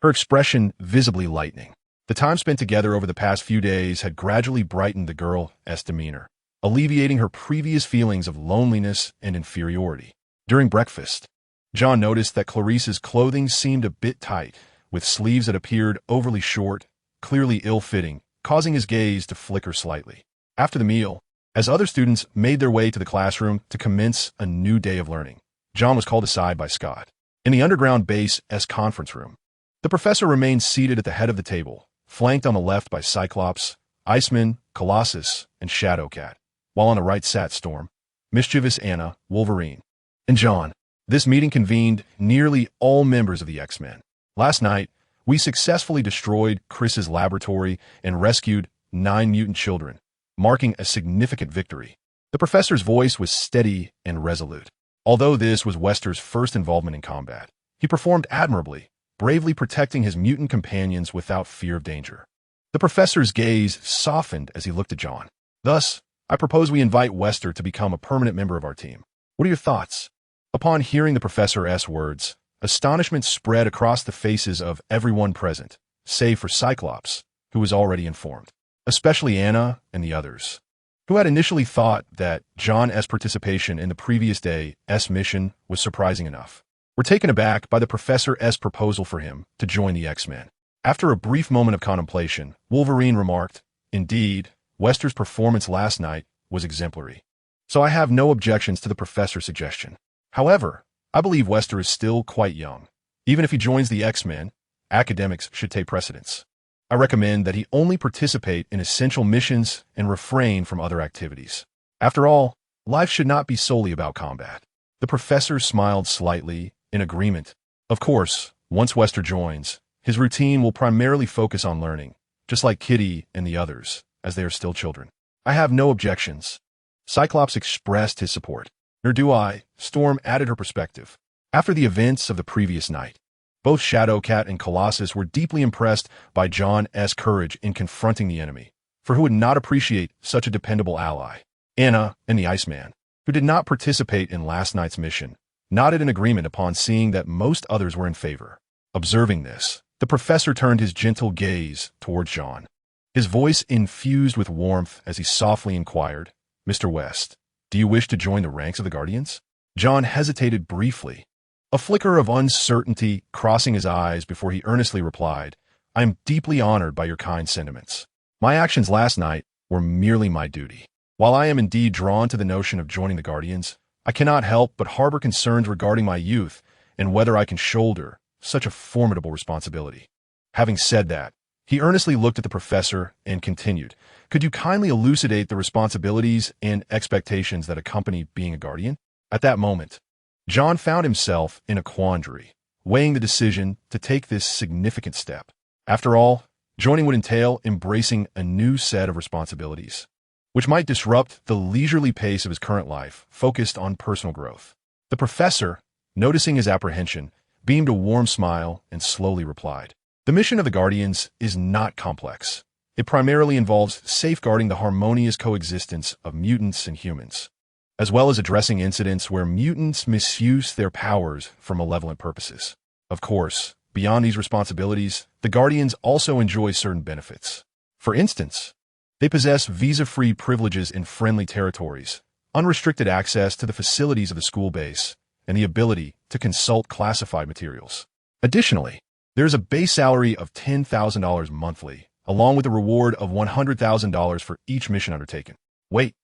her expression visibly lightening. The time spent together over the past few days had gradually brightened the girl's demeanor, alleviating her previous feelings of loneliness and inferiority. During breakfast, John noticed that Clarice's clothing seemed a bit tight, with sleeves that appeared overly short, clearly ill-fitting, causing his gaze to flicker slightly. After the meal, as other students made their way to the classroom to commence a new day of learning, John was called aside by Scott. In the underground base conference room, the professor remained seated at the head of the table, flanked on the left by Cyclops, Iceman, Colossus, and Shadowcat, while on the right sat Storm, Mischievous Anna, Wolverine, and John. This meeting convened nearly all members of the X-Men. Last night, we successfully destroyed Chris's laboratory and rescued 9 mutant children, marking a significant victory. The professor's voice was steady and resolute. Although this was Wester's first involvement in combat, he performed admirably, bravely protecting his mutant companions without fear of danger. The professor's gaze softened as he looked at John. Thus, I propose we invite Wester to become a permanent member of our team. What are your thoughts? Upon hearing the professor's words, astonishment spread across the faces of everyone present, save for Cyclops, who was already informed, especially Anna and the others, who had initially thought that John's participation in the previous day's mission was surprising enough, were taken aback by the professor's proposal for him to join the X-Men. After a brief moment of contemplation, Wolverine remarked, "Indeed, Wester's performance last night was exemplary, so I have no objections to the professor's suggestion. However, I believe Wester is still quite young. Even if he joins the X-Men, academics should take precedence. I recommend that he only participate in essential missions and refrain from other activities. After all, life should not be solely about combat." The professor smiled slightly in agreement. Of course, once Wester joins, his routine will primarily focus on learning, just like Kitty and the others, as they are still children. "I have no objections." Cyclops expressed his support. "Nor do I," Storm added her perspective. After the events of the previous night, both Shadowcat and Colossus were deeply impressed by John's courage in confronting the enemy, for who would not appreciate such a dependable ally? Anna and the Iceman, who did not participate in last night's mission, nodded in agreement upon seeing that most others were in favor. Observing this, the professor turned his gentle gaze towards John. His voice infused with warmth as he softly inquired, "Mr. West, do you wish to join the ranks of the Guardians?" John hesitated briefly, a flicker of uncertainty crossing his eyes before he earnestly replied, "I am deeply honored by your kind sentiments. My actions last night were merely my duty. While I am indeed drawn to the notion of joining the Guardians, I cannot help but harbor concerns regarding my youth and whether I can shoulder such a formidable responsibility." Having said that, he earnestly looked at the professor and continued, "Could you kindly elucidate the responsibilities and expectations that accompany being a Guardian?" At that moment, John found himself in a quandary, weighing the decision to take this significant step. After all, joining would entail embracing a new set of responsibilities, which might disrupt the leisurely pace of his current life, focused on personal growth. The professor, noticing his apprehension, beamed a warm smile and slowly replied, "The mission of the Guardians is not complex. It primarily involves safeguarding the harmonious coexistence of mutants and humans, as well as addressing incidents where mutants misuse their powers for malevolent purposes. Of course, beyond these responsibilities, the Guardians also enjoy certain benefits. For instance, they possess visa-free privileges in friendly territories, unrestricted access to the facilities of the school base, and the ability to consult classified materials. Additionally, there is a base salary of $10,000 monthly, along with a reward of $100,000 for each mission undertaken. Wait,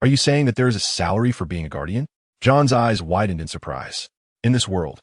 are you saying that there is a salary for being a Guardian? John's eyes widened in surprise. In this world,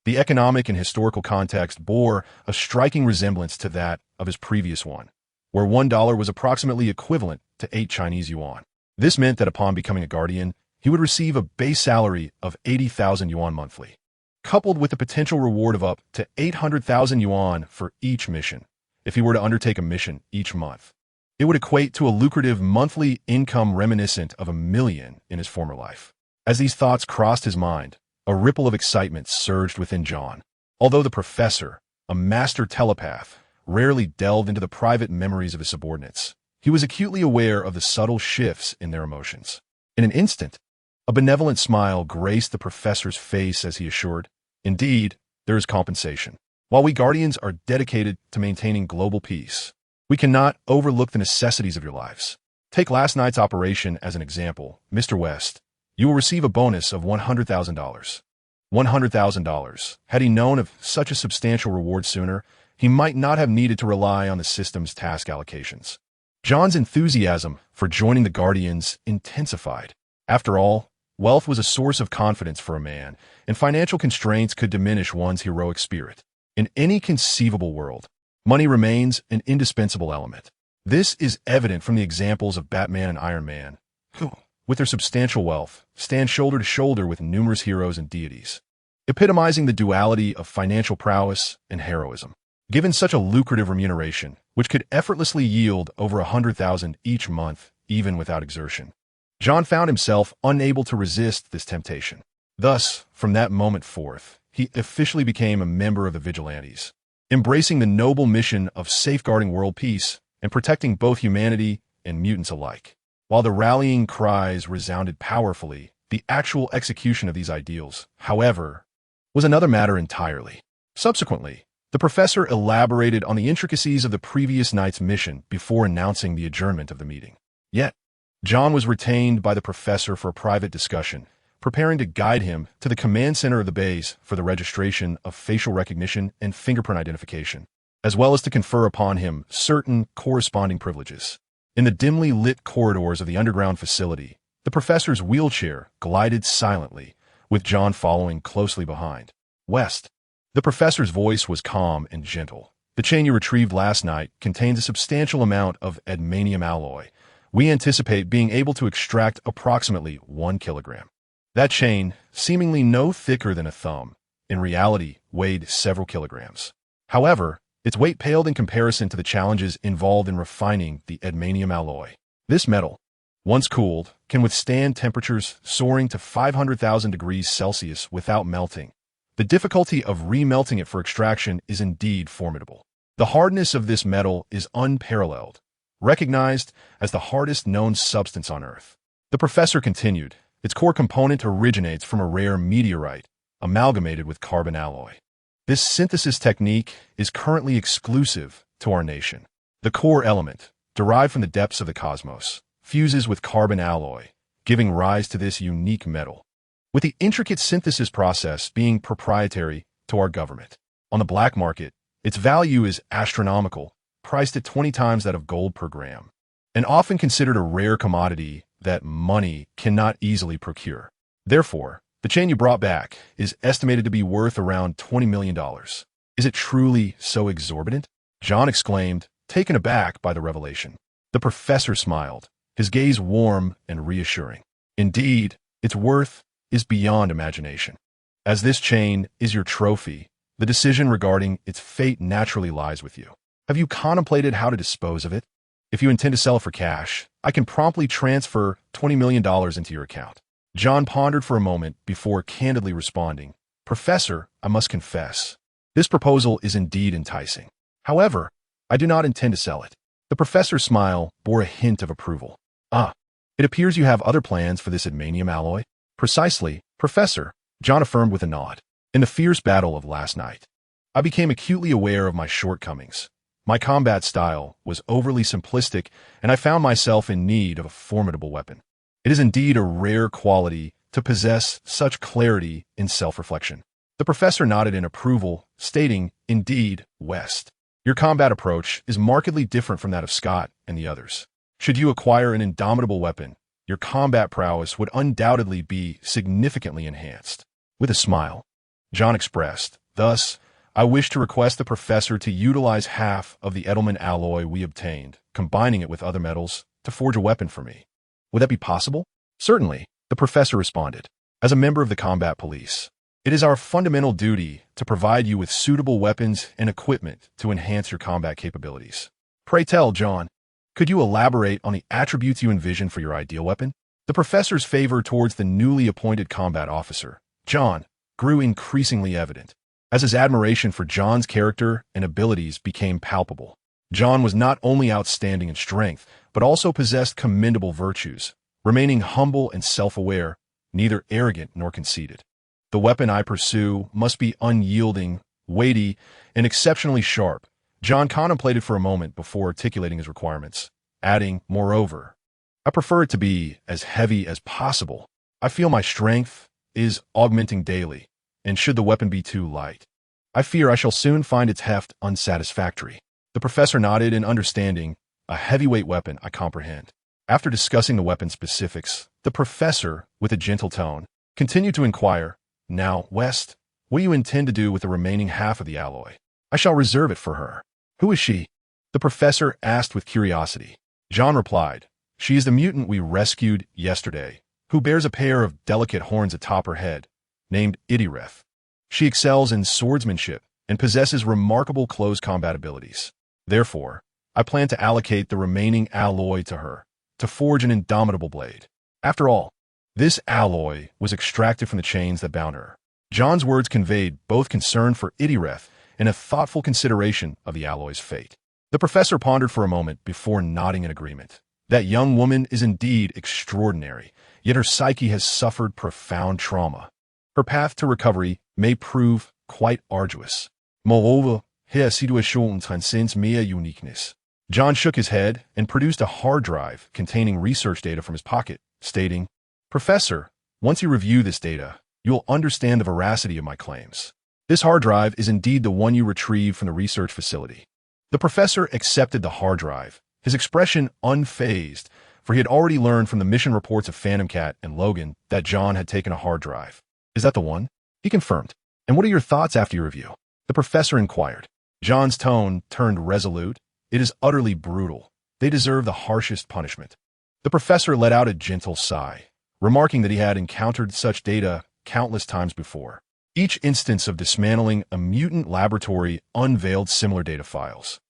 the economic and historical context bore a striking resemblance to that of his previous one, where $1 was approximately equivalent to 8 Chinese yuan. This meant that upon becoming a Guardian, he would receive a base salary of 80,000 yuan monthly, coupled with the potential reward of up to 800,000 yuan for each mission. If he were to undertake a mission each month, it would equate to a lucrative monthly income reminiscent of $1 million in his former life. As these thoughts crossed his mind, a ripple of excitement surged within John. Although the professor, a master telepath, rarely delved into the private memories of his subordinates, he was acutely aware of the subtle shifts in their emotions. In an instant, a benevolent smile graced the professor's face as he assured, "Indeed, there is compensation. While we Guardians are dedicated to maintaining global peace, we cannot overlook the necessities of your lives. Take last night's operation as an example, Mr. West. You will receive a bonus of $100,000. $100,000. Had he known of such a substantial reward sooner, he might not have needed to rely on the system's task allocations." John's enthusiasm for joining the Guardians intensified. After all, wealth was a source of confidence for a man, and financial constraints could diminish one's heroic spirit. In any conceivable world, money remains an indispensable element. This is evident from the examples of Batman and Iron Man, who, with their substantial wealth, stand shoulder to shoulder with numerous heroes and deities, epitomizing the duality of financial prowess and heroism. Given such a lucrative remuneration, which could effortlessly yield over 100,000 each month, even without exertion, John found himself unable to resist this temptation. Thus, from that moment forth, he officially became a member of the Vigilantes, embracing the noble mission of safeguarding world peace and protecting both humanity and mutants alike. While the rallying cries resounded powerfully, the actual execution of these ideals, however, was another matter entirely. Subsequently, the professor elaborated on the intricacies of the previous night's mission before announcing the adjournment of the meeting. Yet, John was retained by the professor for a private discussion, preparing to guide him to the command center of the base for the registration of facial recognition and fingerprint identification, as well as to confer upon him certain corresponding privileges. In the dimly lit corridors of the underground facility, the professor's wheelchair glided silently, with John following closely behind. West. The professor's voice was calm and gentle. The chain you retrieved last night contains a substantial amount of adamantium alloy. We anticipate being able to extract approximately 1 kilogram. That chain, seemingly no thicker than a thumb, in reality weighed several kilograms. However, its weight paled in comparison to the challenges involved in refining the adamantium alloy. This metal, once cooled, can withstand temperatures soaring to 500,000 degrees Celsius without melting. The difficulty of remelting it for extraction is indeed formidable. The hardness of this metal is unparalleled, recognized as the hardest known substance on Earth. The professor continued, its core component originates from a rare meteorite, amalgamated with carbon alloy. This synthesis technique is currently exclusive to our nation. The core element, derived from the depths of the cosmos, fuses with carbon alloy, giving rise to this unique metal, with the intricate synthesis process being proprietary to our government. On the black market, its value is astronomical, priced at 20 times that of gold per gram, and often considered a rare commodity that money cannot easily procure. Therefore, the chain you brought back is estimated to be worth around $20 million. Is it truly so exorbitant? John exclaimed, taken aback by the revelation. The professor smiled, his gaze warm and reassuring. Indeed, its worth is beyond imagination. As this chain is your trophy, the decision regarding its fate naturally lies with you. Have you contemplated how to dispose of it? If you intend to sell it for cash, I can promptly transfer $20 million into your account. John pondered for a moment before candidly responding, Professor, I must confess, this proposal is indeed enticing. However, I do not intend to sell it. The professor's smile bore a hint of approval. It appears you have other plans for this adamantium alloy. Precisely, Professor, John affirmed with a nod. In the fierce battle of last night, I became acutely aware of my shortcomings. My combat style was overly simplistic, and I found myself in need of a formidable weapon. It is indeed a rare quality to possess such clarity in self-reflection. The professor nodded in approval, stating, Indeed, West, your combat approach is markedly different from that of Scott and the others. Should you acquire an indomitable weapon, your combat prowess would undoubtedly be significantly enhanced. With a smile, John expressed, Thus, I wish to request the professor to utilize half of the Edelman alloy we obtained, combining it with other metals, to forge a weapon for me. Would that be possible? Certainly, the professor responded. As a member of the combat police, it is our fundamental duty to provide you with suitable weapons and equipment to enhance your combat capabilities. Pray tell, John, could you elaborate on the attributes you envision for your ideal weapon? The professor's favor towards the newly appointed combat officer, John, grew increasingly evident, as his admiration for John's character and abilities became palpable. John was not only outstanding in strength, but also possessed commendable virtues, remaining humble and self-aware, neither arrogant nor conceited. The weapon I pursue must be unyielding, weighty, and exceptionally sharp. John contemplated for a moment before articulating his requirements, adding, moreover, I prefer it to be as heavy as possible. I feel my strength is augmenting daily, and should the weapon be too light, I fear I shall soon find its heft unsatisfactory. The professor nodded in understanding. A heavyweight weapon, I comprehend. After discussing the weapon specifics, the professor, with a gentle tone, continued to inquire, Now, West, what do you intend to do with the remaining half of the alloy? I shall reserve it for her. Who is she? The professor asked with curiosity. John replied, She is the mutant we rescued yesterday, who bears a pair of delicate horns atop her head, named Idireth. She excels in swordsmanship and possesses remarkable close combat abilities. Therefore, I plan to allocate the remaining alloy to her, to forge an indomitable blade. After all, this alloy was extracted from the chains that bound her. John's words conveyed both concern for Idireth and a thoughtful consideration of the alloy's fate. The professor pondered for a moment before nodding in agreement. That young woman is indeed extraordinary, yet her psyche has suffered profound trauma. Her path to recovery may prove quite arduous. Moreover, her situation transcends mere uniqueness. John shook his head and produced a hard drive containing research data from his pocket, stating, "Professor, once you review this data, you'll understand the veracity of my claims. This hard drive is indeed the one you retrieved from the research facility." The professor accepted the hard drive, his expression unfazed, for he had already learned from the mission reports of Phantom Cat and Logan that John had taken a hard drive. "Is that the one?" He confirmed. "And what are your thoughts after your review?" The professor inquired. John's tone turned resolute. "It is utterly brutal. They deserve the harshest punishment." The professor let out a gentle sigh, remarking that he had encountered such data countless times before. Each instance of dismantling a mutant laboratory unveiled similar data files.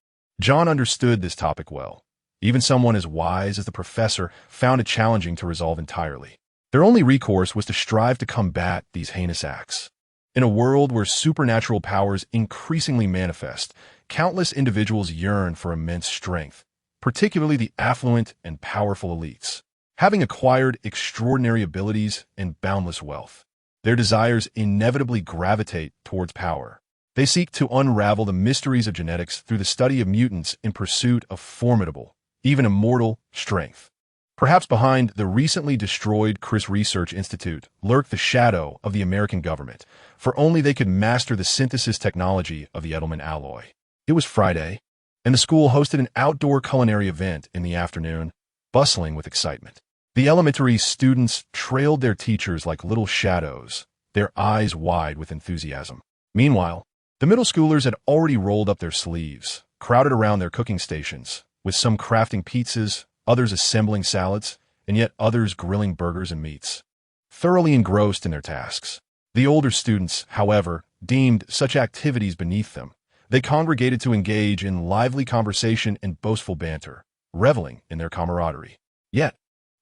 John understood this topic well. Even someone as wise as the professor found it challenging to resolve entirely. Their only recourse was to strive to combat these heinous acts. In a world where supernatural powers increasingly manifest, countless individuals yearn for immense strength, particularly the affluent and powerful elites. Having acquired extraordinary abilities and boundless wealth, their desires inevitably gravitate towards power. They seek to unravel the mysteries of genetics through the study of mutants in pursuit of formidable, even immortal, strength. Perhaps behind the recently destroyed Crises Research Institute lurked the shadow of the American government, for only they could master the synthesis technology of the Edelman alloy. It was Friday, and the school hosted an outdoor culinary event in the afternoon, bustling with excitement. The elementary students trailed their teachers like little shadows, their eyes wide with enthusiasm. Meanwhile, the middle schoolers had already rolled up their sleeves, crowded around their cooking stations, with some crafting pizzas, others assembling salads, and yet others grilling burgers and meats. Thoroughly engrossed in their tasks, the older students, however, deemed such activities beneath them. They congregated to engage in lively conversation and boastful banter, reveling in their camaraderie. Yet,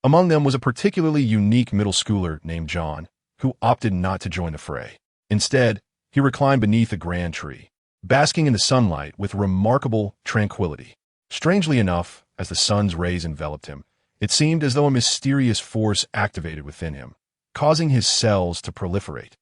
among them was a particularly unique middle schooler named John, who opted not to join the fray. Instead, he reclined beneath a grand tree, basking in the sunlight with remarkable tranquility. Strangely enough, as the sun's rays enveloped him, it seemed as though a mysterious force activated within him, causing his cells to proliferate,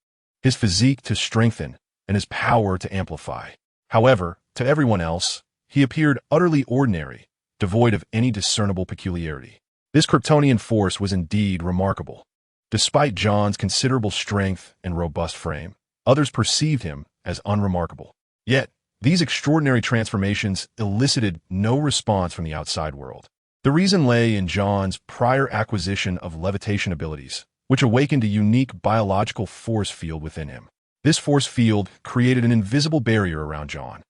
his physique to strengthen, and his power to amplify. However, to everyone else, he appeared utterly ordinary, devoid of any discernible peculiarity. This Kryptonian force was indeed remarkable. Despite John's considerable strength and robust frame, others perceived him as unremarkable. Yet, these extraordinary transformations elicited no response from the outside world. The reason lay in John's prior acquisition of levitation abilities, which awakened a unique biological force field within him. This force field created an invisible barrier around John,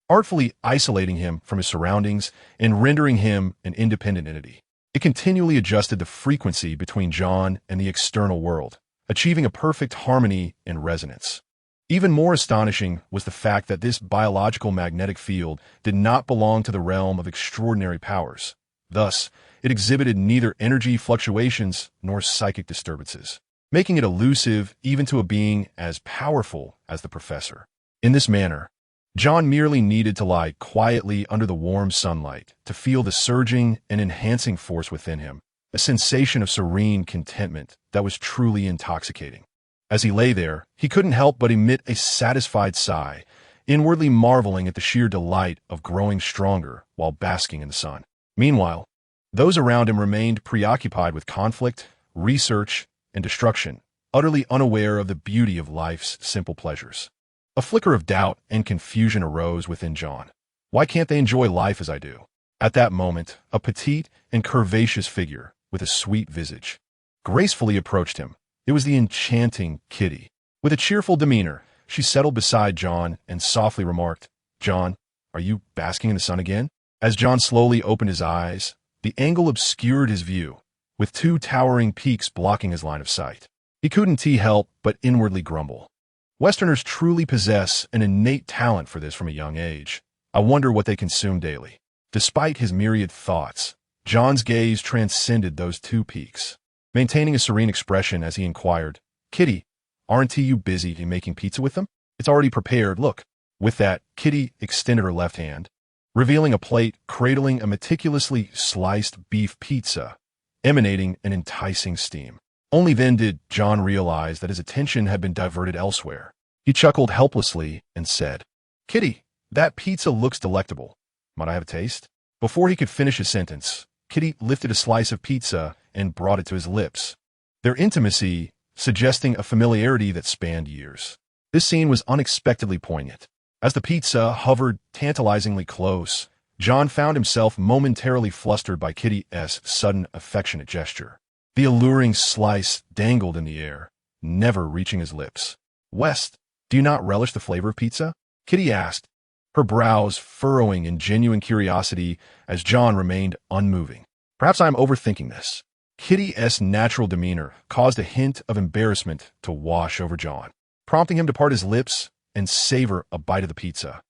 artfully isolating him from his surroundings and rendering him an independent entity. It continually adjusted the frequency between John and the external world, achieving a perfect harmony and resonance. Even more astonishing was the fact that this biological magnetic field did not belong to the realm of extraordinary powers. Thus, it exhibited neither energy fluctuations nor psychic disturbances, making it elusive even to a being as powerful as the professor. In this manner, John merely needed to lie quietly under the warm sunlight to feel the surging and enhancing force within him, a sensation of serene contentment that was truly intoxicating. As he lay there, he couldn't help but emit a satisfied sigh, inwardly marveling at the sheer delight of growing stronger while basking in the sun. Meanwhile, those around him remained preoccupied with conflict, research, and destruction, utterly unaware of the beauty of life's simple pleasures. A flicker of doubt and confusion arose within John. Why can't they enjoy life as I do? At that moment, a petite and curvaceous figure with a sweet visage gracefully approached him. It was the enchanting Kitty. With a cheerful demeanor, she settled beside John and softly remarked, "John, are you basking in the sun again?" As John slowly opened his eyes, the angle obscured his view, with two towering peaks blocking his line of sight. He couldn't help but inwardly grumble. Westerners truly possess an innate talent for this from a young age. I wonder what they consume daily. Despite his myriad thoughts, John's gaze transcended those two peaks. Maintaining a serene expression as he inquired, "Kitty, aren't you busy making pizza with them? It's already prepared, look." With that, Kitty extended her left hand, revealing a plate cradling a meticulously sliced beef pizza, emanating an enticing steam. Only then did John realize that his attention had been diverted elsewhere. He chuckled helplessly and said, "Kitty, that pizza looks delectable. Might I have a taste?" Before he could finish his sentence, Kitty lifted a slice of pizza and brought it to his lips, their intimacy suggesting a familiarity that spanned years. This scene was unexpectedly poignant. As the pizza hovered tantalizingly close, John found himself momentarily flustered by Kitty's sudden affectionate gesture. The alluring slice dangled in the air, never reaching his lips. "West, do you not relish the flavor of pizza?" Kitty asked, her brows furrowing in genuine curiosity as John remained unmoving. "Perhaps I am overthinking this." Kitty's natural demeanor caused a hint of embarrassment to wash over John, prompting him to part his lips and savor a bite of the pizza.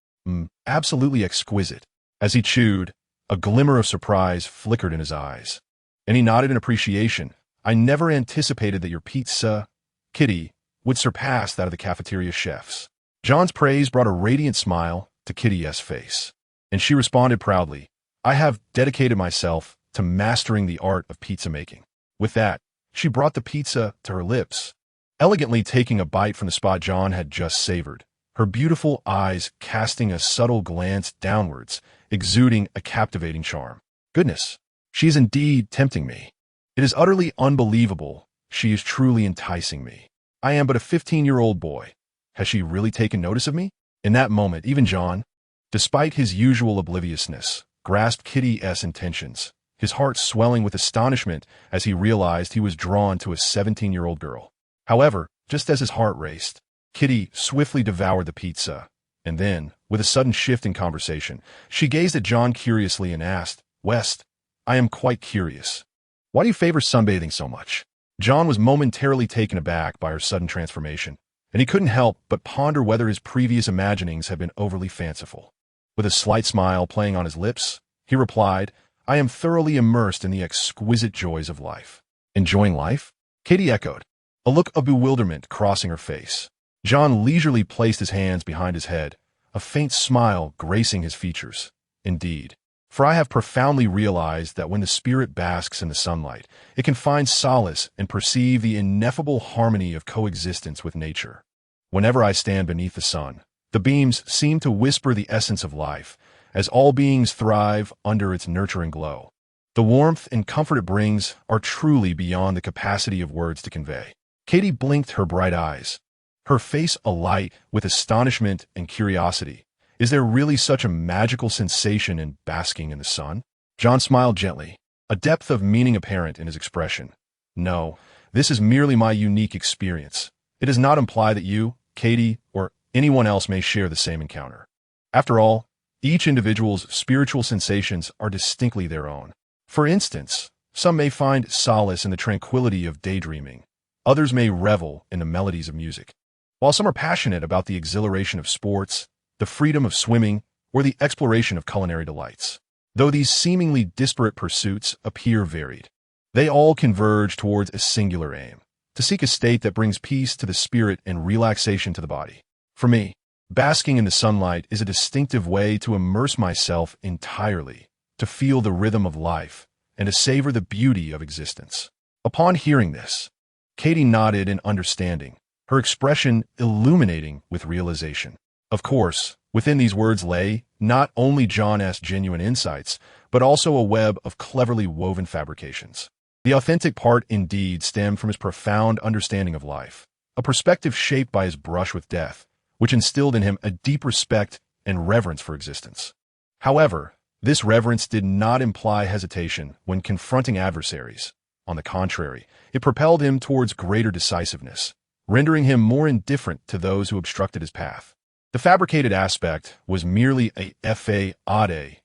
Absolutely exquisite." As he chewed, a glimmer of surprise flickered in his eyes, and he nodded in appreciation. "I never anticipated that your pizza, Kitty, would surpass that of the cafeteria chefs." John's praise brought a radiant smile to Kitty's face, and she responded proudly, "I have dedicated myself to mastering the art of pizza making." With that, she brought the pizza to her lips, elegantly taking a bite from the spot John had just savored, her beautiful eyes casting a subtle glance downwards, exuding a captivating charm. "Goodness, she is indeed tempting me. It is utterly unbelievable. She is truly enticing me. I am but a 15-year-old boy. Has she really taken notice of me?" In that moment, even John, despite his usual obliviousness, grasped Kitty's intentions, his heart swelling with astonishment as he realized he was drawn to a 17-year-old girl. However, just as his heart raced, Kitty swiftly devoured the pizza, and then, with a sudden shift in conversation, she gazed at John curiously and asked, "West, I am quite curious. Why do you favor sunbathing so much?" John was momentarily taken aback by her sudden transformation, and he couldn't help but ponder whether his previous imaginings had been overly fanciful. With a slight smile playing on his lips, he replied, "I am thoroughly immersed in the exquisite joys of life." "Enjoying life?" Kitty echoed, a look of bewilderment crossing her face. John leisurely placed his hands behind his head, a faint smile gracing his features. "Indeed, for I have profoundly realized that when the spirit basks in the sunlight, it can find solace and perceive the ineffable harmony of coexistence with nature. Whenever I stand beneath the sun, the beams seem to whisper the essence of life, as all beings thrive under its nurturing glow. The warmth and comfort it brings are truly beyond the capacity of words to convey." Katie blinked her bright eyes, her face alight with astonishment and curiosity. "Is there really such a magical sensation in basking in the sun?" John smiled gently, a depth of meaning apparent in his expression. "No, this is merely my unique experience. It does not imply that you, Katie, or anyone else may share the same encounter. After all, each individual's spiritual sensations are distinctly their own. For instance, some may find solace in the tranquility of daydreaming. Others may revel in the melodies of music, while some are passionate about the exhilaration of sports, the freedom of swimming, or the exploration of culinary delights. Though these seemingly disparate pursuits appear varied, they all converge towards a singular aim: to seek a state that brings peace to the spirit and relaxation to the body. For me, basking in the sunlight is a distinctive way to immerse myself entirely, to feel the rhythm of life, and to savor the beauty of existence." Upon hearing this, Katie nodded in understanding, her expression illuminating with realization. Of course, within these words lay not only John's genuine insights, but also a web of cleverly woven fabrications. The authentic part indeed stemmed from his profound understanding of life, a perspective shaped by his brush with death, which instilled in him a deep respect and reverence for existence. However, this reverence did not imply hesitation when confronting adversaries. On the contrary, it propelled him towards greater decisiveness, rendering him more indifferent to those who obstructed his path. The fabricated aspect was merely a fade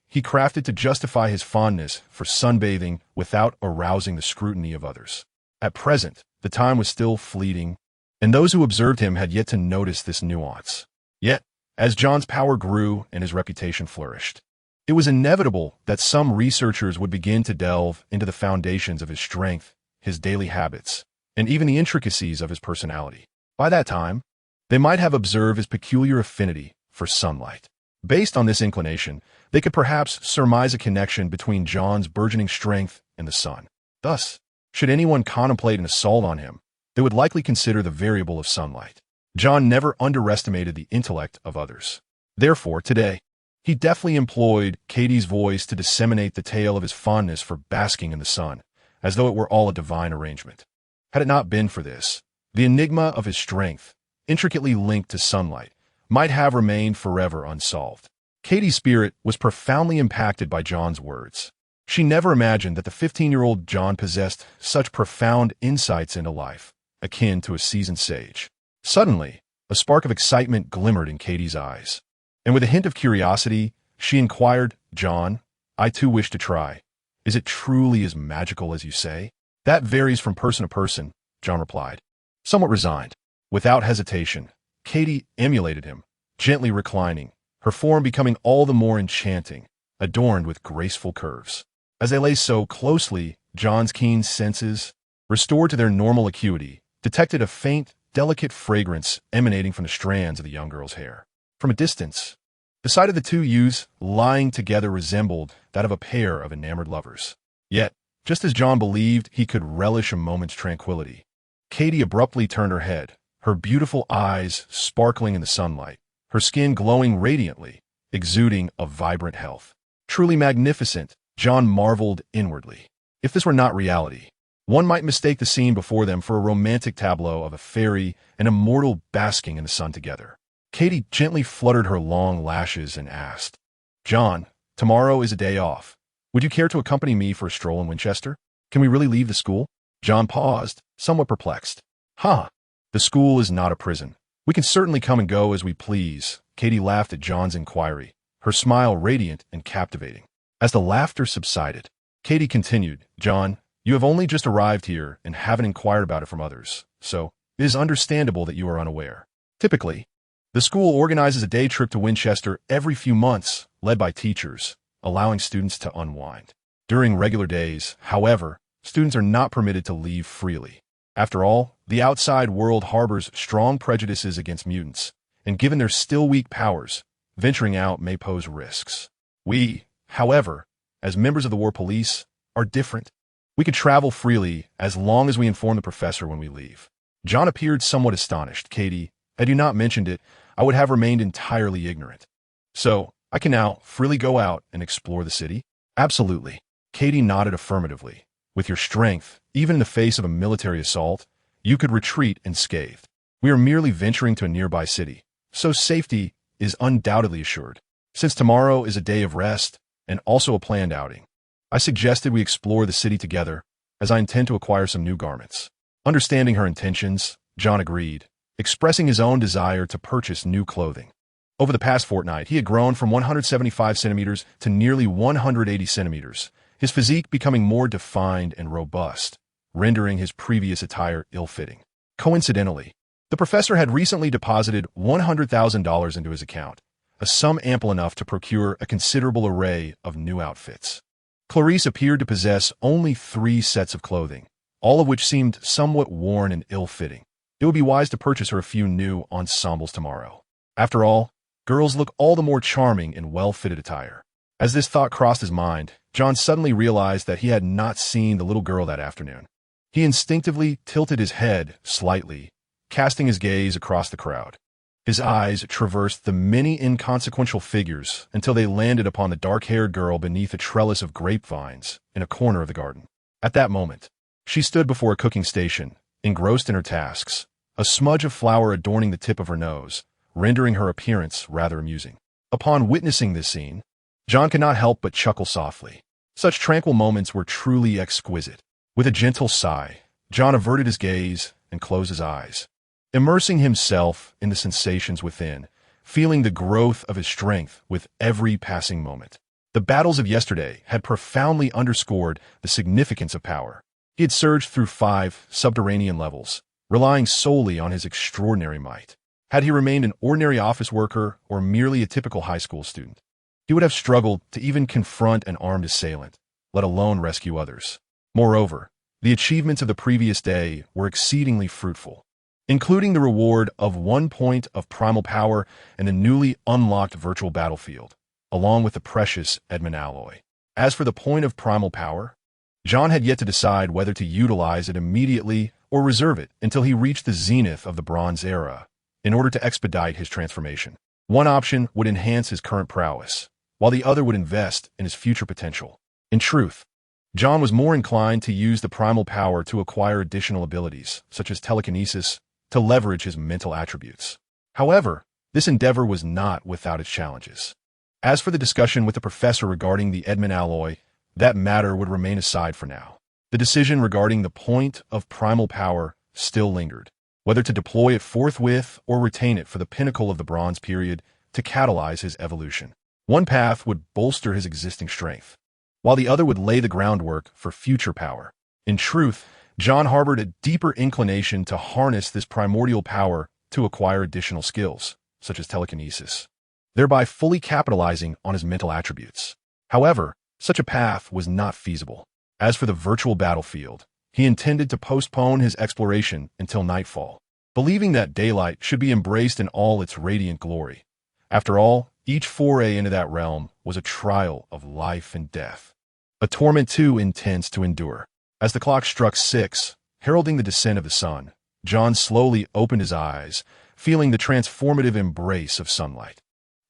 he crafted to justify his fondness for sunbathing without arousing the scrutiny of others. At present, the time was still fleeting, and those who observed him had yet to notice this nuance. Yet, as John's power grew and his reputation flourished, it was inevitable that some researchers would begin to delve into the foundations of his strength, his daily habits, and even the intricacies of his personality. By that time, they might have observed his peculiar affinity for sunlight. Based on this inclination, they could perhaps surmise a connection between John's burgeoning strength and the sun. Thus, should anyone contemplate an assault on him, they would likely consider the variable of sunlight. John never underestimated the intellect of others. Therefore, today, he deftly employed Katie's voice to disseminate the tale of his fondness for basking in the sun, as though it were all a divine arrangement. Had it not been for this, the enigma of his strength, intricately linked to sunlight, might have remained forever unsolved. Katie's spirit was profoundly impacted by John's words. She never imagined that the 15-year-old John possessed such profound insights into life, akin to a seasoned sage. Suddenly, a spark of excitement glimmered in Katie's eyes, and with a hint of curiosity, she inquired, "John, I too wish to try. Is it truly as magical as you say?" "That varies from person to person," John replied, somewhat resigned. Without hesitation, Katie emulated him, gently reclining, her form becoming all the more enchanting, adorned with graceful curves. As they lay so closely, John's keen senses, restored to their normal acuity, detected a faint, delicate fragrance emanating from the strands of the young girl's hair. From a distance, the sight of the two youths lying together resembled that of a pair of enamored lovers. Yet, just as John believed he could relish a moment's tranquility, Katie abruptly turned her head, her beautiful eyes sparkling in the sunlight, her skin glowing radiantly, exuding a vibrant health. Truly magnificent, John marveled inwardly. If this were not reality, one might mistake the scene before them for a romantic tableau of a fairy and a mortal basking in the sun together. Katie gently fluttered her long lashes and asked, "John, tomorrow is a day off. Would you care to accompany me for a stroll in Winchester? Can we really leave the school?" John paused, somewhat perplexed. The school is not a prison. We can certainly come and go as we please." Katie laughed at John's inquiry, her smile radiant and captivating. As the laughter subsided, Katie continued, "John, you have only just arrived here and haven't inquired about it from others, so it is understandable that you are unaware. Typically, the school organizes a day trip to Winchester every few months, led by teachers, allowing students to unwind. During regular days, however, students are not permitted to leave freely. After all, the outside world harbors strong prejudices against mutants, and given their still weak powers, venturing out may pose risks. We, however, as members of the War Police, are different. We can travel freely as long as we inform the professor when we leave." John appeared somewhat astonished. "Katie, had you not mentioned it, I would have remained entirely ignorant. So, I can now freely go out and explore the city?" "Absolutely." Katie nodded affirmatively. "With your strength, even in the face of a military assault, you could retreat unscathed. We are merely venturing to a nearby city, so safety is undoubtedly assured. Since tomorrow is a day of rest and also a planned outing, I suggested we explore the city together, as I intend to acquire some new garments." Understanding her intentions, John agreed, expressing his own desire to purchase new clothing. Over the past fortnight, he had grown from 175 centimeters to nearly 180 centimeters, his physique becoming more defined and robust, rendering his previous attire ill-fitting. Coincidentally, the professor had recently deposited $100,000 into his account, a sum ample enough to procure a considerable array of new outfits. Clarice appeared to possess only 3 sets of clothing, all of which seemed somewhat worn and ill-fitting. It would be wise to purchase her a few new ensembles tomorrow. After all, girls look all the more charming in well-fitted attire. As this thought crossed his mind, John suddenly realized that he had not seen the little girl that afternoon. He instinctively tilted his head slightly, casting his gaze across the crowd. His eyes traversed the many inconsequential figures until they landed upon the dark-haired girl beneath a trellis of grapevines in a corner of the garden. At that moment, she stood before a cooking station, engrossed in her tasks, a smudge of flour adorning the tip of her nose, rendering her appearance rather amusing. Upon witnessing this scene, John could not help but chuckle softly. Such tranquil moments were truly exquisite. With a gentle sigh, John averted his gaze and closed his eyes, immersing himself in the sensations within, feeling the growth of his strength with every passing moment. The battles of yesterday had profoundly underscored the significance of power. He had surged through 5 subterranean levels, relying solely on his extraordinary might. Had he remained an ordinary office worker or merely a typical high school student, he would have struggled to even confront an armed assailant, let alone rescue others. Moreover, the achievements of the previous day were exceedingly fruitful. including the reward of 1 point of primal power and the newly unlocked virtual battlefield, along with the precious Edmund alloy. As for the point of primal power, John had yet to decide whether to utilize it immediately or reserve it until he reached the zenith of the Bronze Era in order to expedite his transformation. One option would enhance his current prowess, while the other would invest in his future potential. In truth, John was more inclined to use the primal power to acquire additional abilities, such as telekinesis, to leverage his mental attributes. However, this endeavor was not without its challenges. As for the discussion with the professor regarding the Edmund alloy, that matter would remain aside for now. The decision regarding the point of primal power still lingered, whether to deploy it forthwith or retain it for the pinnacle of the Bronze period to catalyze his evolution. One path would bolster his existing strength, while the other would lay the groundwork for future power. In truth, John harbored a deeper inclination to harness this primordial power to acquire additional skills, such as telekinesis, thereby fully capitalizing on his mental attributes. However, such a path was not feasible. As for the virtual battlefield, he intended to postpone his exploration until nightfall, believing that daylight should be embraced in all its radiant glory. After all, each foray into that realm was a trial of life and death, a torment too intense to endure. As the clock struck 6, heralding the descent of the sun, John slowly opened his eyes, feeling the transformative embrace of sunlight.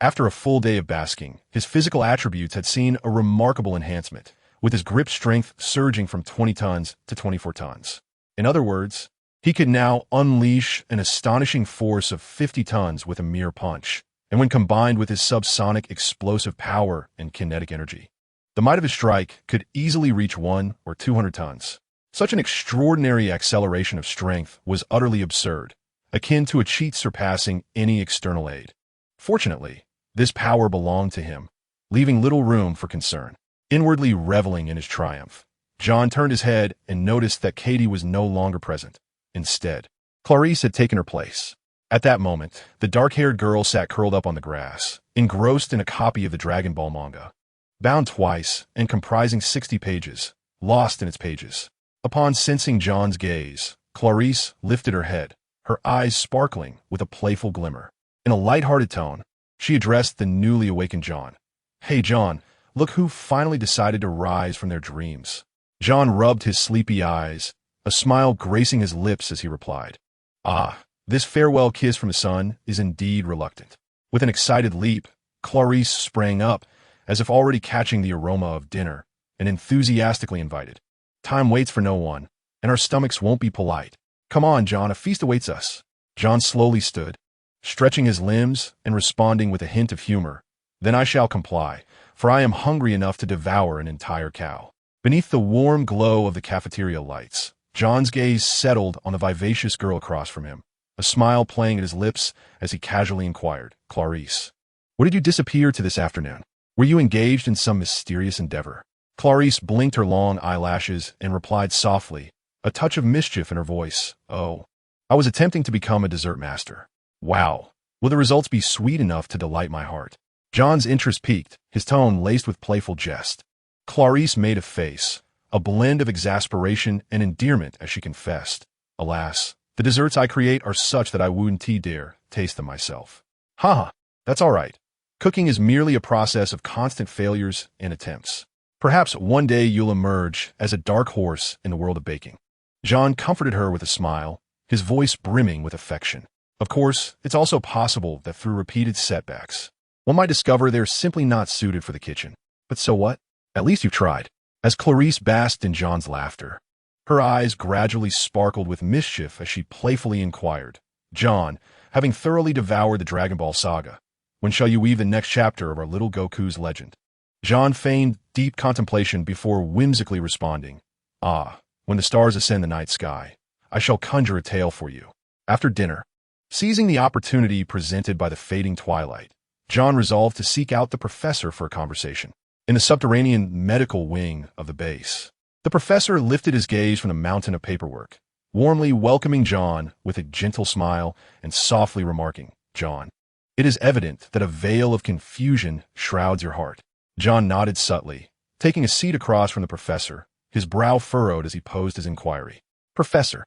After a full day of basking, his physical attributes had seen a remarkable enhancement, with his grip strength surging from 20 tons to 24 tons. In other words, he could now unleash an astonishing force of 50 tons with a mere punch, and when combined with his subsonic explosive power and kinetic energy, the might of his strike could easily reach 100 or 200 tons. Such an extraordinary acceleration of strength was utterly absurd, akin to a cheat surpassing any external aid. Fortunately, this power belonged to him, leaving little room for concern. Inwardly reveling in his triumph, John turned his head and noticed that Katie was no longer present. Instead, Clarice had taken her place. At that moment, the dark-haired girl sat curled up on the grass, engrossed in a copy of the Dragon Ball manga, bound twice and comprising 60 pages, lost in its pages. Upon sensing John's gaze, Clarice lifted her head, her eyes sparkling with a playful glimmer. In a light-hearted tone, she addressed the newly awakened John. "Hey, John, look who finally decided to rise from their dreams." John rubbed his sleepy eyes, a smile gracing his lips as he replied, "Ah, this farewell kiss from the sun is indeed reluctant." With an excited leap, Clarice sprang up, as if already catching the aroma of dinner, and enthusiastically invited. "Time waits for no one, and our stomachs won't be polite. Come on, John, a feast awaits us." John slowly stood, stretching his limbs and responding with a hint of humor. "Then I shall comply, for I am hungry enough to devour an entire cow." Beneath the warm glow of the cafeteria lights, John's gaze settled on the vivacious girl across from him, a smile playing at his lips as he casually inquired, "Clarice, where did you disappear to this afternoon? Were you engaged in some mysterious endeavor?" Clarice blinked her long eyelashes and replied softly, a touch of mischief in her voice, "Oh, I was attempting to become a dessert master." "Wow, will the results be sweet enough to delight my heart?" John's interest piqued, his tone laced with playful jest. Clarice made a face, a blend of exasperation and endearment as she confessed, "Alas, the desserts I create are such that I wouldn't dare taste them myself." "Ha, that's all right. Cooking is merely a process of constant failures and attempts. Perhaps one day you'll emerge as a dark horse in the world of baking." John comforted her with a smile, his voice brimming with affection. Of course, it's also possible that through repeated setbacks, one might discover they're simply not suited for the kitchen. But so what? At least you've tried. As Clarice basked in John's laughter, her eyes gradually sparkled with mischief as she playfully inquired, "John, having thoroughly devoured the Dragon Ball saga, when shall you weave the next chapter of our little Goku's legend?" John feigned deep contemplation before whimsically responding, "Ah, when the stars ascend the night sky, I shall conjure a tale for you." After dinner, seizing the opportunity presented by the fading twilight, John resolved to seek out the professor for a conversation. In the subterranean medical wing of the base, the professor lifted his gaze from the mountain of paperwork, warmly welcoming John with a gentle smile and softly remarking, "John, it is evident that a veil of confusion shrouds your heart." John nodded subtly, taking a seat across from the professor, his brow furrowed as he posed his inquiry. "Professor,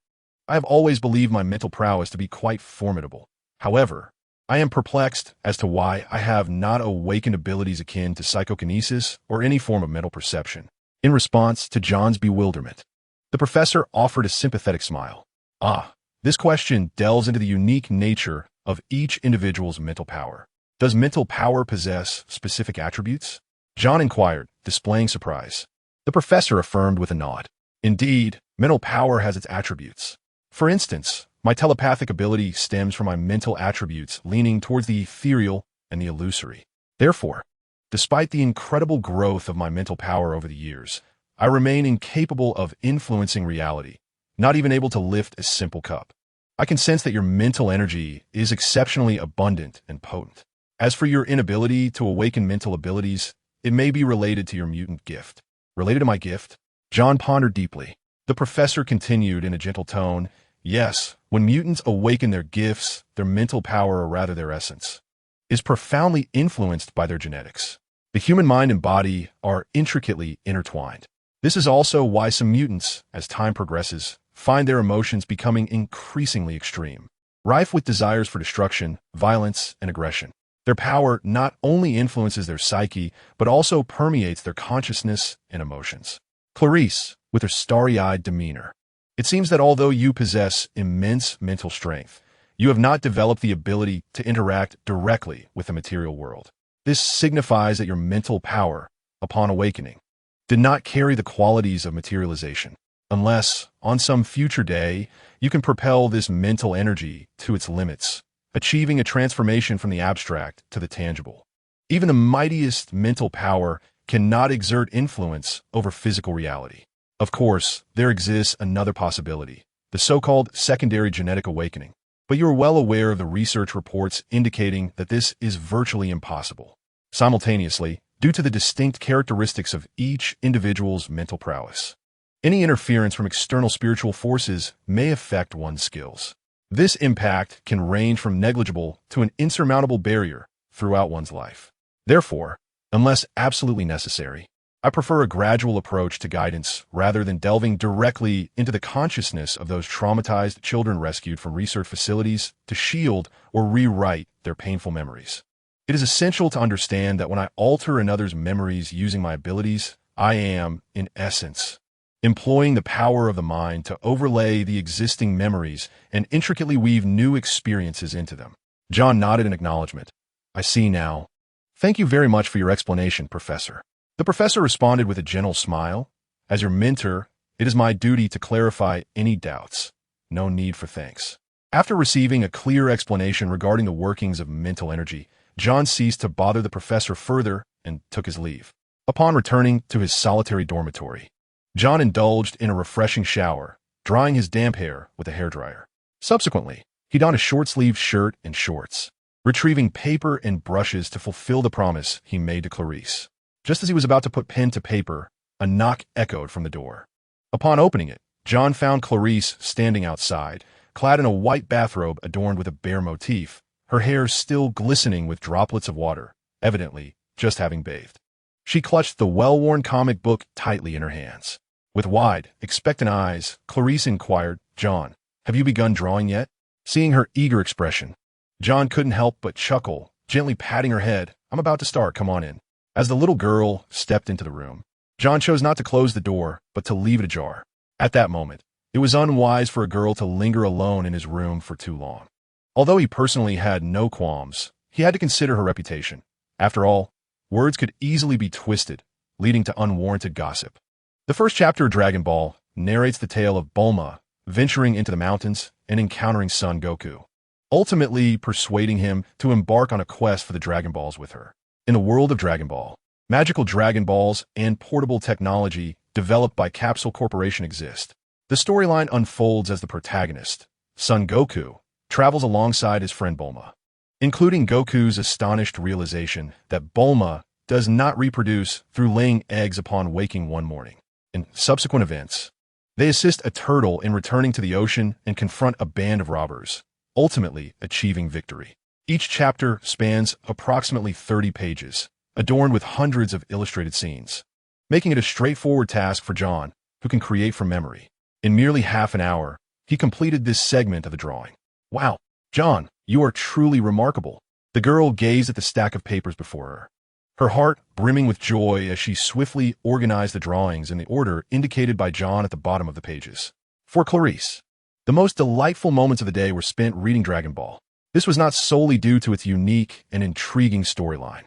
I have always believed my mental prowess to be quite formidable. However, I am perplexed as to why I have not awakened abilities akin to psychokinesis or any form of mental perception. In response to John's bewilderment, the professor offered a sympathetic smile. This question delves into the unique nature of each individual's mental power. Does mental power possess specific attributes? John inquired, displaying surprise. The professor affirmed with a nod. Indeed, mental power has its attributes. For instance, my telepathic ability stems from my mental attributes leaning towards the ethereal and the illusory. Therefore, despite the incredible growth of my mental power over the years, I remain incapable of influencing reality, not even able to lift a simple cup. I can sense that your mental energy is exceptionally abundant and potent. As for your inability to awaken mental abilities, it may be related to your mutant gift. Related to my gift? John pondered deeply. The professor continued in a gentle tone, yes, when mutants awaken their gifts, their mental power, or rather their essence, is profoundly influenced by their genetics. The human mind and body are intricately intertwined. This is also why some mutants, as time progresses, find their emotions becoming increasingly extreme, rife with desires for destruction, violence, and aggression. Their power not only influences their psyche, but also permeates their consciousness and emotions. Clarice, with her starry-eyed demeanor. It seems that although you possess immense mental strength, you have not developed the ability to interact directly with the material world. This signifies that your mental power, upon awakening, did not carry the qualities of materialization, unless, on some future day, you can propel this mental energy to its limits, achieving a transformation from the abstract to the tangible. Even the mightiest mental power cannot exert influence over physical reality. Of course, there exists another possibility, the so-called secondary genetic awakening, but you are well aware of the research reports indicating that this is virtually impossible. Simultaneously, due to the distinct characteristics of each individual's mental prowess, any interference from external spiritual forces may affect one's skills. This impact can range from negligible to an insurmountable barrier throughout one's life. Therefore, unless absolutely necessary, I prefer a gradual approach to guidance rather than delving directly into the consciousness of those traumatized children rescued from research facilities to shield or rewrite their painful memories. It is essential to understand that when I alter another's memories using my abilities, I am, in essence, employing the power of the mind to overlay the existing memories and intricately weave new experiences into them. John nodded in acknowledgement. I see now. Thank you very much for your explanation, Professor. The professor responded with a gentle smile. As your mentor, it is my duty to clarify any doubts. No need for thanks. After receiving a clear explanation regarding the workings of mental energy, John ceased to bother the professor further and took his leave. Upon returning to his solitary dormitory, John indulged in a refreshing shower, drying his damp hair with a hairdryer. Subsequently, he donned a short-sleeved shirt and shorts, retrieving paper and brushes to fulfill the promise he made to Clarice. Just as he was about to put pen to paper, a knock echoed from the door. Upon opening it, John found Clarice standing outside, clad in a white bathrobe adorned with a bear motif, her hair still glistening with droplets of water, evidently just having bathed. She clutched the well-worn comic book tightly in her hands. With wide, expectant eyes, Clarice inquired, "John, have you begun drawing yet?" Seeing her eager expression, John couldn't help but chuckle, gently patting her head. "I'm about to start, come on in." As the little girl stepped into the room, John chose not to close the door, but to leave it ajar. At that moment, it was unwise for a girl to linger alone in his room for too long. Although he personally had no qualms, he had to consider her reputation. After all, words could easily be twisted, leading to unwarranted gossip. The first chapter of Dragon Ball narrates the tale of Bulma venturing into the mountains and encountering Son Goku, ultimately persuading him to embark on a quest for the Dragon Balls with her. In the world of Dragon Ball, magical Dragon Balls and portable technology developed by Capsule Corporation exist. The storyline unfolds as the protagonist, Son Goku, travels alongside his friend Bulma, including Goku's astonished realization that Bulma does not reproduce through laying eggs upon waking one morning. In subsequent events, they assist a turtle in returning to the ocean and confront a band of robbers, ultimately achieving victory. Each chapter spans approximately 30 pages, adorned with hundreds of illustrated scenes, making it a straightforward task for John, who can create from memory. In merely half an hour, he completed this segment of the drawing. Wow, John, you are truly remarkable. The girl gazed at the stack of papers before her, her heart brimming with joy as she swiftly organized the drawings in the order indicated by John at the bottom of the pages. For Clarice, the most delightful moments of the day were spent reading Dragon Ball. This was not solely due to its unique and intriguing storyline,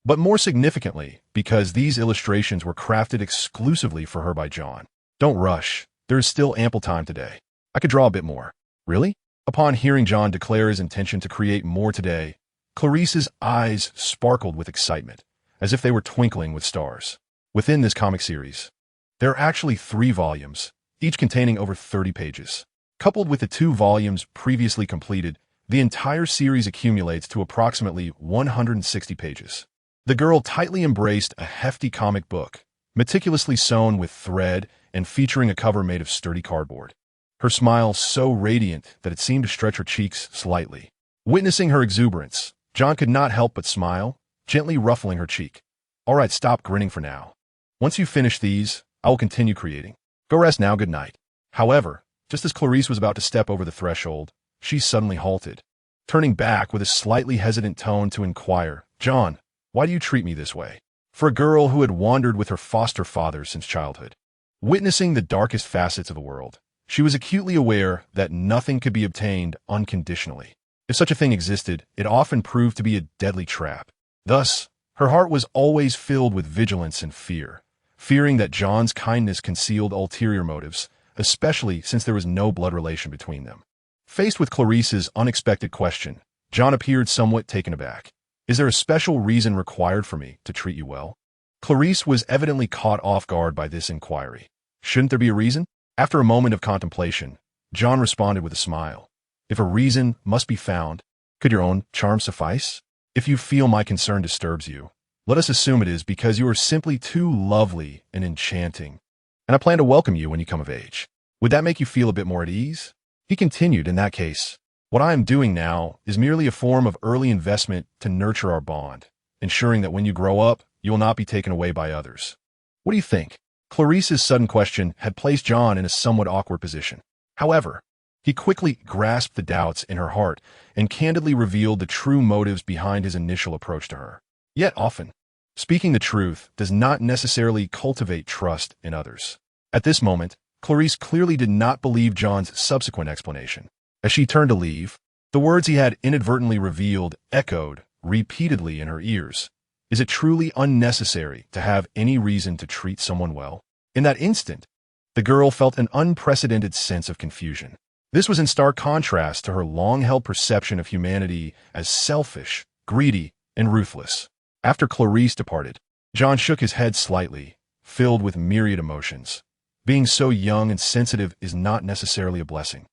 but more significantly because these illustrations were crafted exclusively for her by John. Don't rush. There is still ample time today. I could draw a bit more. Really? Upon hearing John declare his intention to create more today, Clarice's eyes sparkled with excitement, as if they were twinkling with stars. Within this comic series, there are actually 3 volumes, each containing over 30 pages. Coupled with the 2 volumes previously completed, the entire series accumulates to approximately 160 pages. The girl tightly embraced a hefty comic book, meticulously sewn with thread and featuring a cover made of sturdy cardboard. Her smile so radiant that it seemed to stretch her cheeks slightly. Witnessing her exuberance, John could not help but smile, gently ruffling her cheek. All right, stop grinning for now. Once you finish these, I will continue creating. Go rest now, good night. However, just as Clarice was about to step over the threshold, she suddenly halted, turning back with a slightly hesitant tone to inquire, John, why do you treat me this way? For a girl who had wandered with her foster father since childhood, witnessing the darkest facets of the world, she was acutely aware that nothing could be obtained unconditionally. If such a thing existed, it often proved to be a deadly trap. Thus, her heart was always filled with vigilance and fear, fearing that John's kindness concealed ulterior motives, especially since there was no blood relation between them. Faced with Clarice's unexpected question, John appeared somewhat taken aback. Is there a special reason required for me to treat you well? Clarice was evidently caught off guard by this inquiry. Shouldn't there be a reason? After a moment of contemplation, John responded with a smile. If a reason must be found, could your own charm suffice? If you feel my concern disturbs you, let us assume it is because you are simply too lovely and enchanting, and I plan to welcome you when you come of age. Would that make you feel a bit more at ease? He continued, in that case, what I am doing now is merely a form of early investment to nurture our bond, ensuring that when you grow up, you will not be taken away by others. What do you think? Clarice's sudden question had placed John in a somewhat awkward position. However, he quickly grasped the doubts in her heart and candidly revealed the true motives behind his initial approach to her. Yet often, speaking the truth does not necessarily cultivate trust in others. At this moment, Clarice clearly did not believe John's subsequent explanation. As she turned to leave, the words he had inadvertently revealed echoed repeatedly in her ears. Is it truly unnecessary to have any reason to treat someone well? In that instant, the girl felt an unprecedented sense of confusion. This was in stark contrast to her long-held perception of humanity as selfish, greedy, and ruthless. After Clarice departed, John shook his head slightly, filled with myriad emotions. Being so young and sensitive is not necessarily a blessing.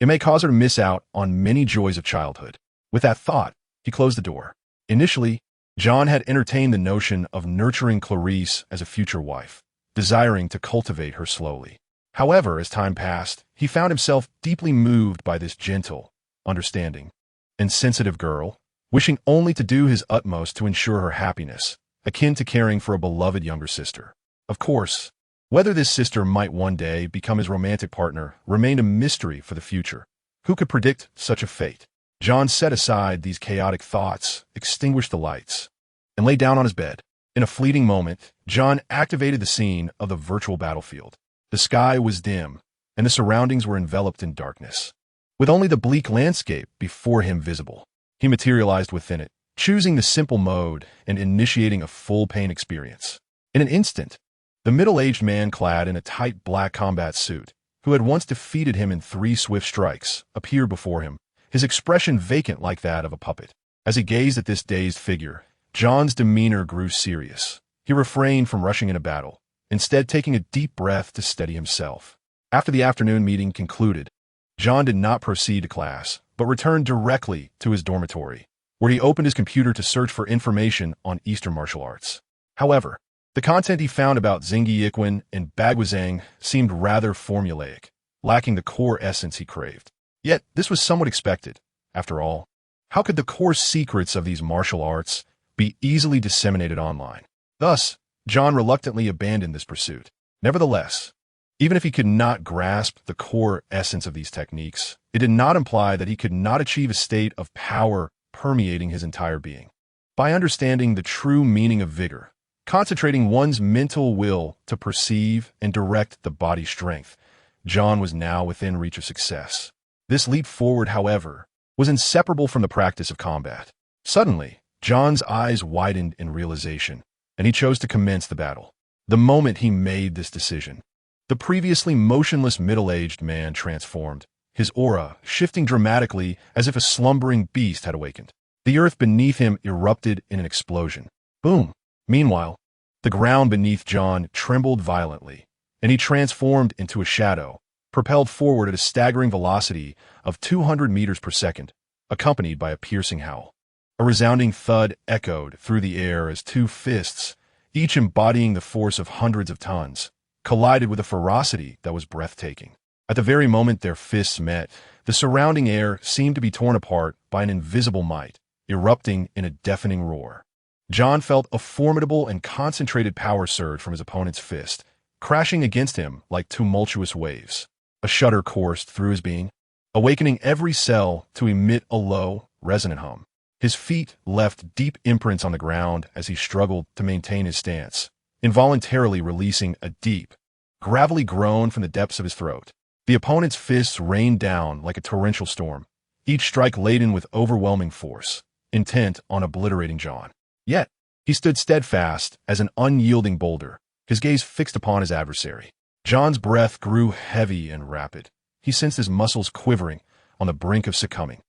It may cause her to miss out on many joys of childhood. With that thought, he closed the door. Initially, John had entertained the notion of nurturing Clarice as a future wife, desiring to cultivate her slowly. However, as time passed, he found himself deeply moved by this gentle, understanding, and sensitive girl, wishing only to do his utmost to ensure her happiness, akin to caring for a beloved younger sister. Of course, whether this sister might one day become his romantic partner remained a mystery for the future. Who could predict such a fate? John set aside these chaotic thoughts, extinguished the lights, and lay down on his bed. In a fleeting moment, John activated the scene of the virtual battlefield. The sky was dim, and the surroundings were enveloped in darkness. With only the bleak landscape before him visible, he materialized within it, choosing the simple mode and initiating a full pain experience. In an instant, the middle-aged man clad in a tight black combat suit, who had once defeated him in 3 swift strikes, appeared before him, his expression vacant like that of a puppet. As he gazed at this dazed figure, John's demeanor grew serious. He refrained from rushing into battle, instead taking a deep breath to steady himself. After the afternoon meeting concluded, John did not proceed to class, but returned directly to his dormitory, where he opened his computer to search for information on Eastern martial arts. However, the content he found about Zingi Yiquan and Bagwazang seemed rather formulaic, lacking the core essence he craved. Yet, this was somewhat expected. After all, how could the core secrets of these martial arts be easily disseminated online? Thus, John reluctantly abandoned this pursuit. Nevertheless, Even if he could not grasp the core essence of these techniques, it did not imply that he could not achieve a state of power permeating his entire being. By understanding the true meaning of vigor, concentrating one's mental will to perceive and direct the body's strength, John was now within reach of success. This leap forward, however, was inseparable from the practice of combat. Suddenly, John's eyes widened in realization, and he chose to commence the battle. The moment he made this decision, the previously motionless middle-aged man transformed, his aura shifting dramatically as if a slumbering beast had awakened. The earth beneath him erupted in an explosion. Boom! Meanwhile, the ground beneath John trembled violently, and he transformed into a shadow, propelled forward at a staggering velocity of 200 meters per second, accompanied by a piercing howl. A resounding thud echoed through the air as two fists, each embodying the force of hundreds of tons, collided with a ferocity that was breathtaking. At the very moment their fists met, the surrounding air seemed to be torn apart by an invisible might, erupting in a deafening roar. John felt a formidable and concentrated power surge from his opponent's fist, crashing against him like tumultuous waves. A shudder coursed through his being, awakening every cell to emit a low, resonant hum. His feet left deep imprints on the ground as he struggled to maintain his stance, involuntarily releasing a deep, gravelly groan from the depths of his throat. The opponent's fists rained down like a torrential storm, each strike laden with overwhelming force, intent on obliterating John. Yet, he stood steadfast as an unyielding boulder, his gaze fixed upon his adversary. John's breath grew heavy and rapid. He sensed his muscles quivering on the brink of succumbing.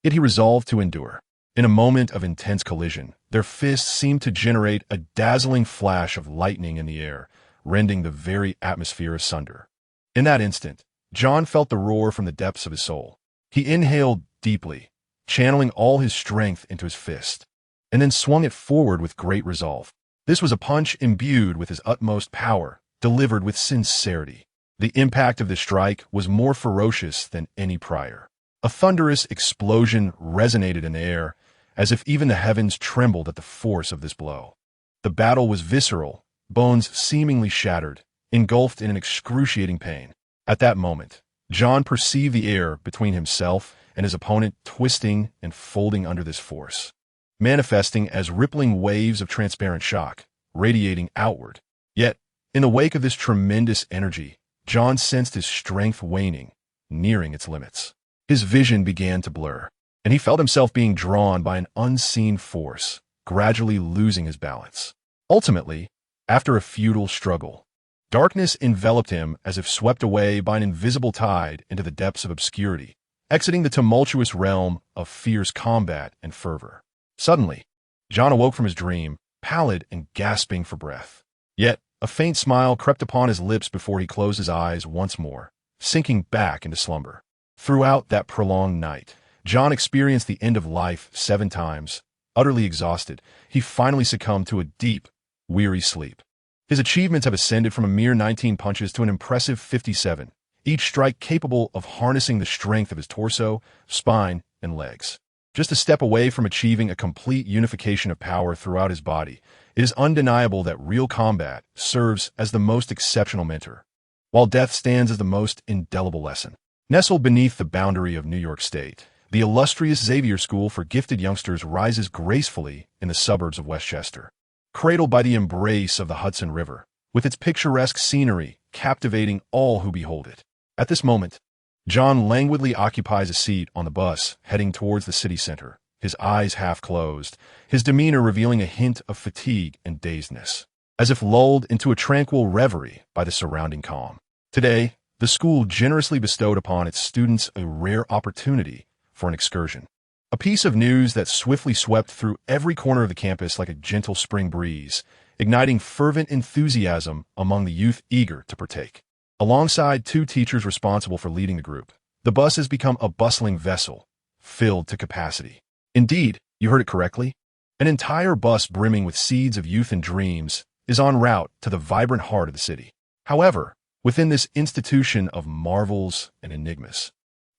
Yet he resolved to endure. In a moment of intense collision, their fists seemed to generate a dazzling flash of lightning in the air, rending the very atmosphere asunder. In that instant, John felt the roar from the depths of his soul. He inhaled deeply, channeling all his strength into his fist, and then swung it forward with great resolve. This was a punch imbued with his utmost power, delivered with sincerity. The impact of the strike was more ferocious than any prior. A thunderous explosion resonated in the air, as if even the heavens trembled at the force of this blow. The battle was visceral, bones seemingly shattered, engulfed in an excruciating pain. At that moment, John perceived the air between himself and his opponent twisting and folding under this force, manifesting as rippling waves of transparent shock, radiating outward. Yet, in the wake of this tremendous energy, John sensed his strength waning, nearing its limits. His vision began to blur, and he felt himself being drawn by an unseen force, gradually losing his balance. Ultimately, after a futile struggle, darkness enveloped him as if swept away by an invisible tide into the depths of obscurity, exiting the tumultuous realm of fierce combat and fervor. Suddenly, John awoke from his dream, pallid and gasping for breath. Yet, a faint smile crept upon his lips before he closed his eyes once more, sinking back into slumber. Throughout that prolonged night, John experienced the end of life 7 times. Utterly exhausted, he finally succumbed to a deep, weary sleep. His achievements have ascended from a mere 19 punches to an impressive 57, each strike capable of harnessing the strength of his torso, spine, and legs. Just a step away from achieving a complete unification of power throughout his body, it is undeniable that real combat serves as the most exceptional mentor, while death stands as the most indelible lesson. Nestled beneath the boundary of New York State, the illustrious Xavier School for Gifted Youngsters rises gracefully in the suburbs of Westchester. Cradled by the embrace of the Hudson River, with its picturesque scenery captivating all who behold it. At this moment, John languidly occupies a seat on the bus heading towards the city center, his eyes half closed, his demeanor revealing a hint of fatigue and dazedness, as if lulled into a tranquil reverie by the surrounding calm. Today, the school generously bestowed upon its students a rare opportunity for an excursion. A piece of news that swiftly swept through every corner of the campus like a gentle spring breeze, igniting fervent enthusiasm among the youth eager to partake. Alongside 2 teachers responsible for leading the group, the bus has become a bustling vessel, filled to capacity. Indeed, you heard it correctly. An entire bus brimming with seeds of youth and dreams is en route to the vibrant heart of the city. However, within this institution of marvels and enigmas,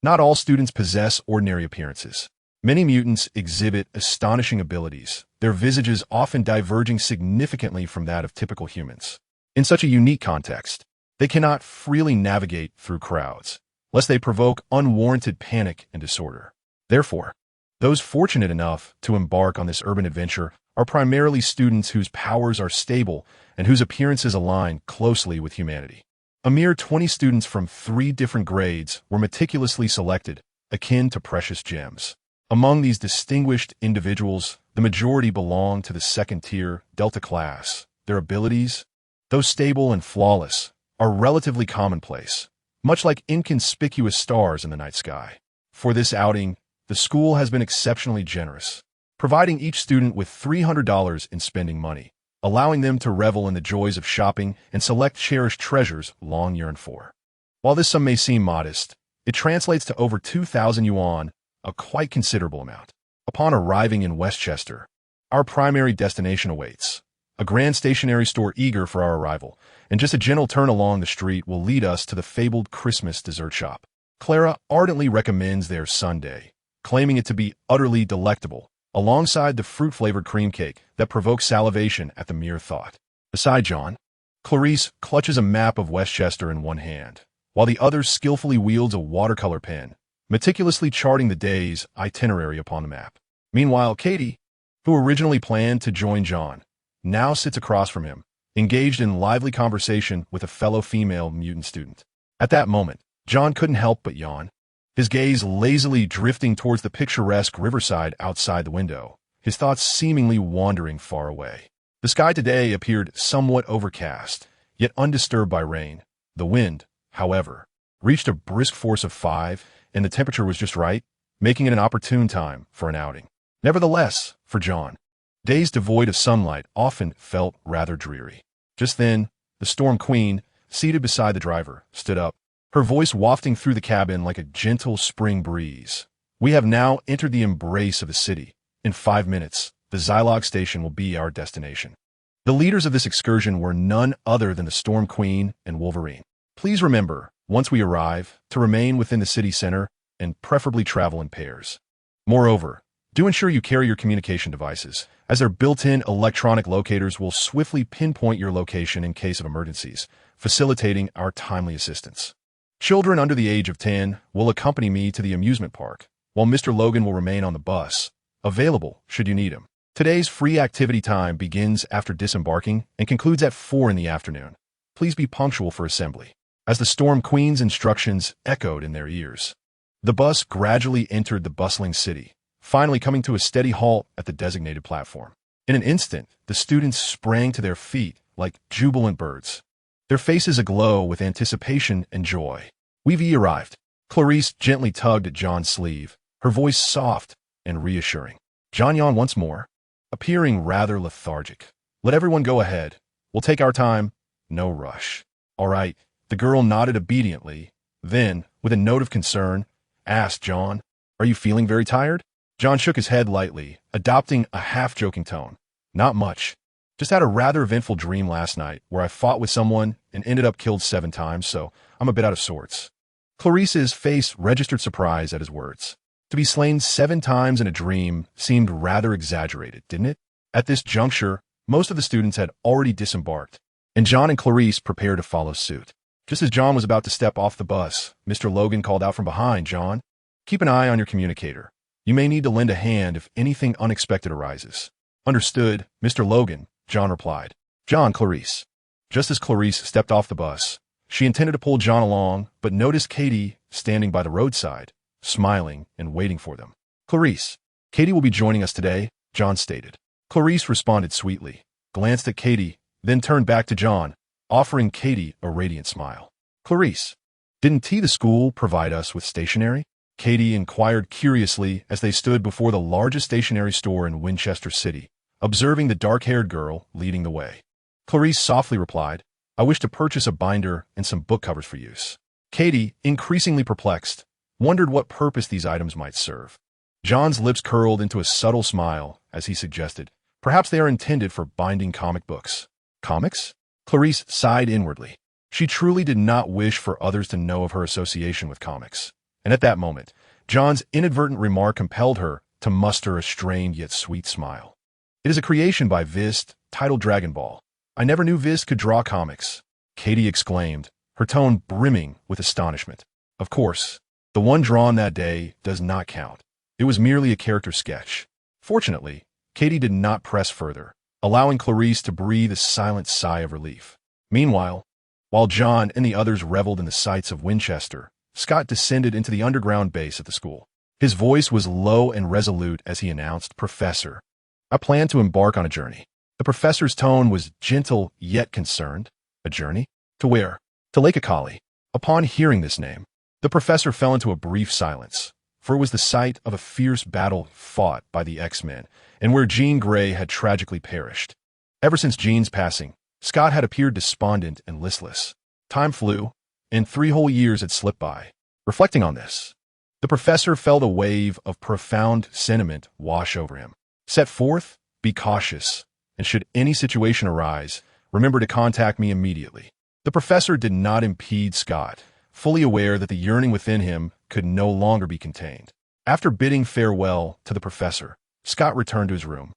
not all students possess ordinary appearances. Many mutants exhibit astonishing abilities, their visages often diverging significantly from that of typical humans. In such a unique context, They cannot freely navigate through crowds, lest they provoke unwarranted panic and disorder. Therefore, those fortunate enough to embark on this urban adventure are primarily students whose powers are stable and whose appearances align closely with humanity. A mere 20 students from 3 different grades were meticulously selected, akin to precious gems. Among these distinguished individuals, the majority belong to the second-tier Delta class. Their abilities, though stable and flawless, are relatively commonplace, much like inconspicuous stars in the night sky. For this outing, the school has been exceptionally generous, providing each student with $300 in spending money, allowing them to revel in the joys of shopping and select cherished treasures long yearned for. While this sum may seem modest, it translates to over 2,000 yuan, a quite considerable amount. Upon arriving in Westchester, our primary destination awaits. A grand stationery store eager for our arrival, and just a gentle turn along the street will lead us to the fabled Christmas dessert shop. Clara ardently recommends their sundae, claiming it to be utterly delectable, alongside the fruit-flavored cream cake that provokes salivation at the mere thought. Beside John, Clarice clutches a map of Westchester in one hand, while the other skillfully wields a watercolor pen, meticulously charting the day's itinerary upon the map. Meanwhile, Katie, who originally planned to join John, now sits across from him, engaged in lively conversation with a fellow female mutant student. At that moment, John couldn't help but yawn, his gaze lazily drifting towards the picturesque riverside outside the window, his thoughts seemingly wandering far away. The sky today appeared somewhat overcast, yet undisturbed by rain. The wind, however, reached a brisk force of 5, and the temperature was just right, making it an opportune time for an outing. Nevertheless, for John, days devoid of sunlight often felt rather dreary. Just then, the Storm Queen, seated beside the driver, stood up, her voice wafting through the cabin like a gentle spring breeze. We have now entered the embrace of the city. In 5 minutes, the Zilog station will be our destination. The leaders of this excursion were none other than the Storm Queen and Wolverine. Please remember, once we arrive, to remain within the city center and preferably travel in pairs. Moreover, do ensure you carry your communication devices, as their built-in electronic locators will swiftly pinpoint your location in case of emergencies, facilitating our timely assistance. Children under the age of 10 will accompany me to the amusement park, while Mr. Logan will remain on the bus, available should you need him. Today's free activity time begins after disembarking and concludes at 4 in the afternoon. Please be punctual for assembly. As the Storm Queen's instructions echoed in their ears, the bus gradually entered the bustling city, finally coming to a steady halt at the designated platform. In an instant, the students sprang to their feet like jubilant birds, their faces aglow with anticipation and joy. We've arrived. Clarice gently tugged at John's sleeve, her voice soft and reassuring. John yawned once more, appearing rather lethargic. Let everyone go ahead. We'll take our time. No rush. All right. The girl nodded obediently, then, with a note of concern, asked John, "Are you feeling very tired?" John shook his head lightly, adopting a half-joking tone. "Not much. Just had a rather eventful dream last night where I fought with someone and ended up killed 7 times, so I'm a bit out of sorts." Clarice's face registered surprise at his words. To be slain 7 times in a dream seemed rather exaggerated, didn't it? At this juncture, most of the students had already disembarked, and John and Clarice prepared to follow suit. Just as John was about to step off the bus, Mr. Logan called out from behind, "John, keep an eye on your communicator. You may need to lend a hand if anything unexpected arises." "Understood, Mr. Logan," John replied. "John, Clarice." Just as Clarice stepped off the bus, she intended to pull John along, but noticed Katie standing by the roadside, smiling and waiting for them. "Clarice, Katie will be joining us today," John stated. Clarice responded sweetly, glanced at Katie, then turned back to John, offering Katie a radiant smile. "Clarice, didn't the school provide us with stationery?" Katie inquired curiously as they stood before the largest stationery store in Winchester City, observing the dark-haired girl leading the way. Clarice softly replied, "I wish to purchase a binder and some book covers for use." Katie, increasingly perplexed, wondered what purpose these items might serve. John's lips curled into a subtle smile as he suggested, "Perhaps they are intended for binding comic books." "Comics?" Clarice sighed inwardly. She truly did not wish for others to know of her association with comics. And at that moment, John's inadvertent remark compelled her to muster a strained yet sweet smile. "It is a creation by Vist, titled Dragon Ball. I never knew Vist could draw comics," Katie exclaimed, her her tone brimming with astonishment. Of course, the one drawn that day does not count. It was merely a character sketch. Fortunately, Katie did not press further, allowing Clarice to breathe a silent sigh of relief. Meanwhile, while John and the others reveled in the sights of Winchester, Scott descended into the underground base at the school. His voice was low and resolute as he announced, "Professor, I plan to embark on a journey." The professor's tone was gentle yet concerned. A journey? To where? To Lake Akali. Upon hearing this name, the professor fell into a brief silence, for it was the site of a fierce battle fought by the X-Men, and where Jean Grey had tragically perished. Ever since Jean's passing, Scott had appeared despondent and listless. Time flew, and 3 whole years had slipped by. Reflecting on this, the professor felt a wave of profound sentiment wash over him. Set forth, be cautious, and should any situation arise, remember to contact me immediately. The professor did not impede Scott, fully aware that the yearning within him could no longer be contained. After bidding farewell to the professor, Scott returned to his room,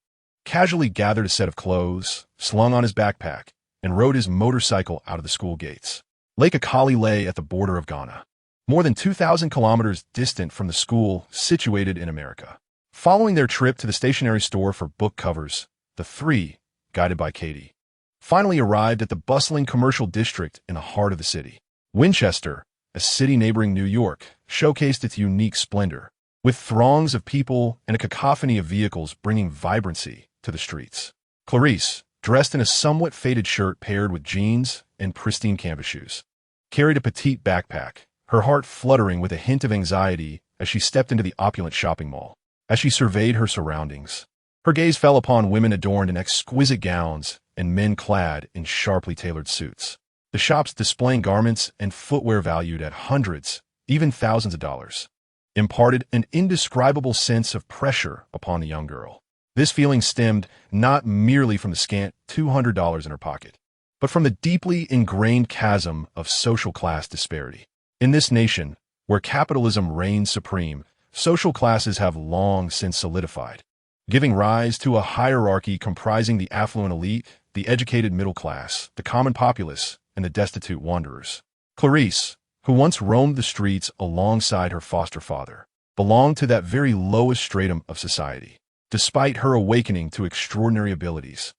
casually gathered a set of clothes, slung on his backpack, and rode his motorcycle out of the school gates. Lake Akali lay at the border of Ghana, more than 2,000 kilometers distant from the school situated in America. Following their trip to the stationery store for book covers, the three, guided by Katie, finally arrived at the bustling commercial district in the heart of the city. Winchester, a city neighboring New York, showcased its unique splendor, with throngs of people and a cacophony of vehicles bringing vibrancy to the streets. Clarice, dressed in a somewhat faded shirt paired with jeans and pristine canvas shoes, carried a petite backpack, her heart fluttering with a hint of anxiety as she stepped into the opulent shopping mall. As she surveyed her surroundings, her gaze fell upon women adorned in exquisite gowns and men clad in sharply tailored suits. The shops displaying garments and footwear valued at hundreds, even thousands of dollars, imparted an indescribable sense of pressure upon the young girl. This feeling stemmed not merely from the scant $200 in her pocket, but from the deeply ingrained chasm of social class disparity. In this nation, where capitalism reigns supreme, social classes have long since solidified, giving rise to a hierarchy comprising the affluent elite, the educated middle class, the common populace, and the destitute wanderers. Clarice, who once roamed the streets alongside her foster father, belonged to that very lowest stratum of society. Despite her awakening to extraordinary abilities,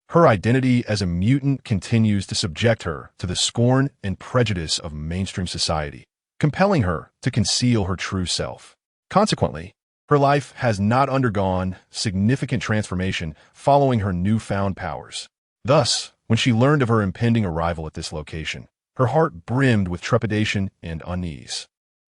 her identity as a mutant continues to subject her to the scorn and prejudice of mainstream society, compelling her to conceal her true self. Consequently, her life has not undergone significant transformation following her newfound powers. Thus, when she learned of her impending arrival at this location, her heart brimmed with trepidation and unease.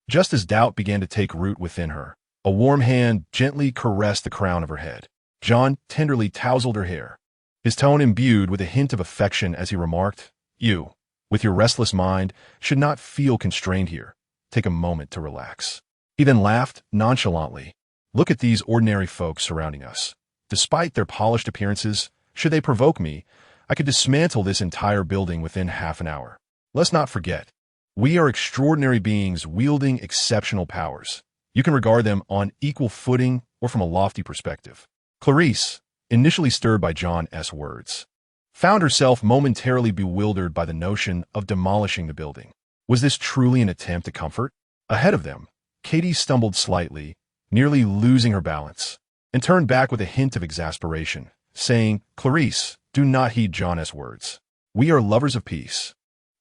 Just as doubt began to take root within her, a warm hand gently caressed the crown of her head. John tenderly tousled her hair, his tone imbued with a hint of affection as he remarked, "You, with your restless mind, should not feel constrained here. Take a moment to relax." He then laughed nonchalantly. "Look at these ordinary folks surrounding us. Despite their polished appearances, should they provoke me, I could dismantle this entire building within half an hour. Let's not forget, we are extraordinary beings wielding exceptional powers. You can regard them on equal footing or from a lofty perspective." Clarice, initially stirred by John's words, found herself momentarily bewildered by the notion of demolishing the building. Was this truly an attempt at comfort? Ahead of them, Katie stumbled slightly, nearly losing her balance, and turned back with a hint of exasperation, saying, "Clarice, do not heed John's words. We are lovers of peace.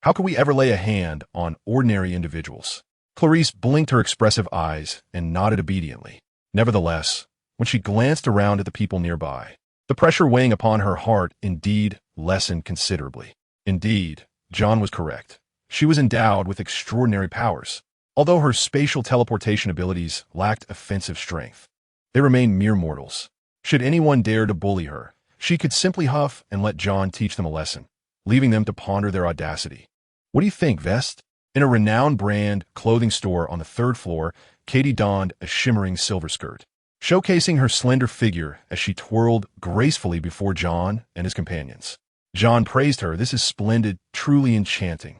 How could we ever lay a hand on ordinary individuals?" Clarice blinked her expressive eyes and nodded obediently. Nevertheless, when she glanced around at the people nearby, the pressure weighing upon her heart indeed lessened considerably. Indeed, John was correct. She was endowed with extraordinary powers. Although her spatial teleportation abilities lacked offensive strength, they remained mere mortals. Should anyone dare to bully her, she could simply huff and let John teach them a lesson, leaving them to ponder their audacity. "What do you think, Vest?" In a renowned brand clothing store on the 3rd floor, Katie donned a shimmering silver skirt, showcasing her slender figure as she twirled gracefully before John and his companions. John praised her. "This is splendid, truly enchanting."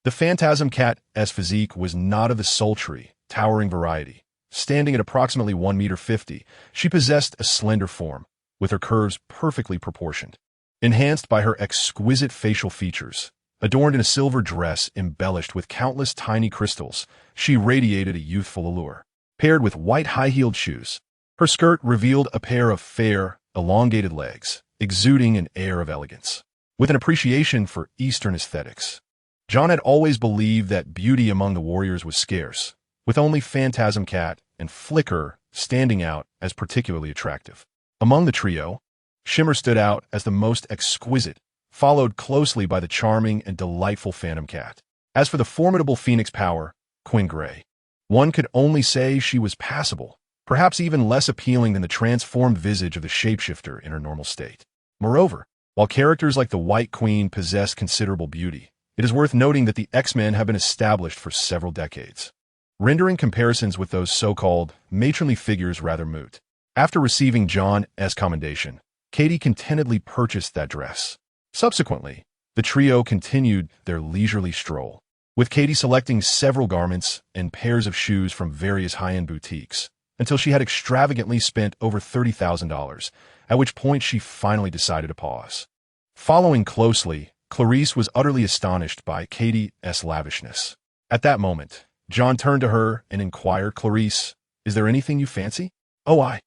The Phantasm Cat's physique was not of the sultry, towering variety. Standing at approximately 1.50 meters, she possessed a slender form, with her curves perfectly proportioned. Enhanced by her exquisite facial features, Adorned in a silver dress embellished with countless tiny crystals, she radiated a youthful allure. Paired with white high-heeled shoes, her skirt revealed a pair of fair, elongated legs, exuding an air of elegance. With an appreciation for Eastern aesthetics, John had always believed that beauty among the warriors was scarce, with only Phantasm Cat and Flicker standing out as particularly attractive. Among the trio, Shimmer stood out as the most exquisite, followed closely by the charming and delightful Phantom Cat. As for the formidable Phoenix Power, Quinn Gray, one could only say she was passable, perhaps even less appealing than the transformed visage of the shapeshifter in her normal state. Moreover, while characters like the White Queen possess considerable beauty, it is worth noting that the X-Men have been established for several decades, rendering comparisons with those so-called matronly figures rather moot. After receiving John's commendation, Katie contentedly purchased that dress. Subsequently, the trio continued their leisurely stroll, with Katie selecting several garments and pairs of shoes from various high-end boutiques, until she had extravagantly spent over $30,000, at which point she finally decided to pause. Following closely, Clarice was utterly astonished by Katie's lavishness. At that moment, John turned to her and inquired, "Clarice, is there anything you fancy?" "Oh, I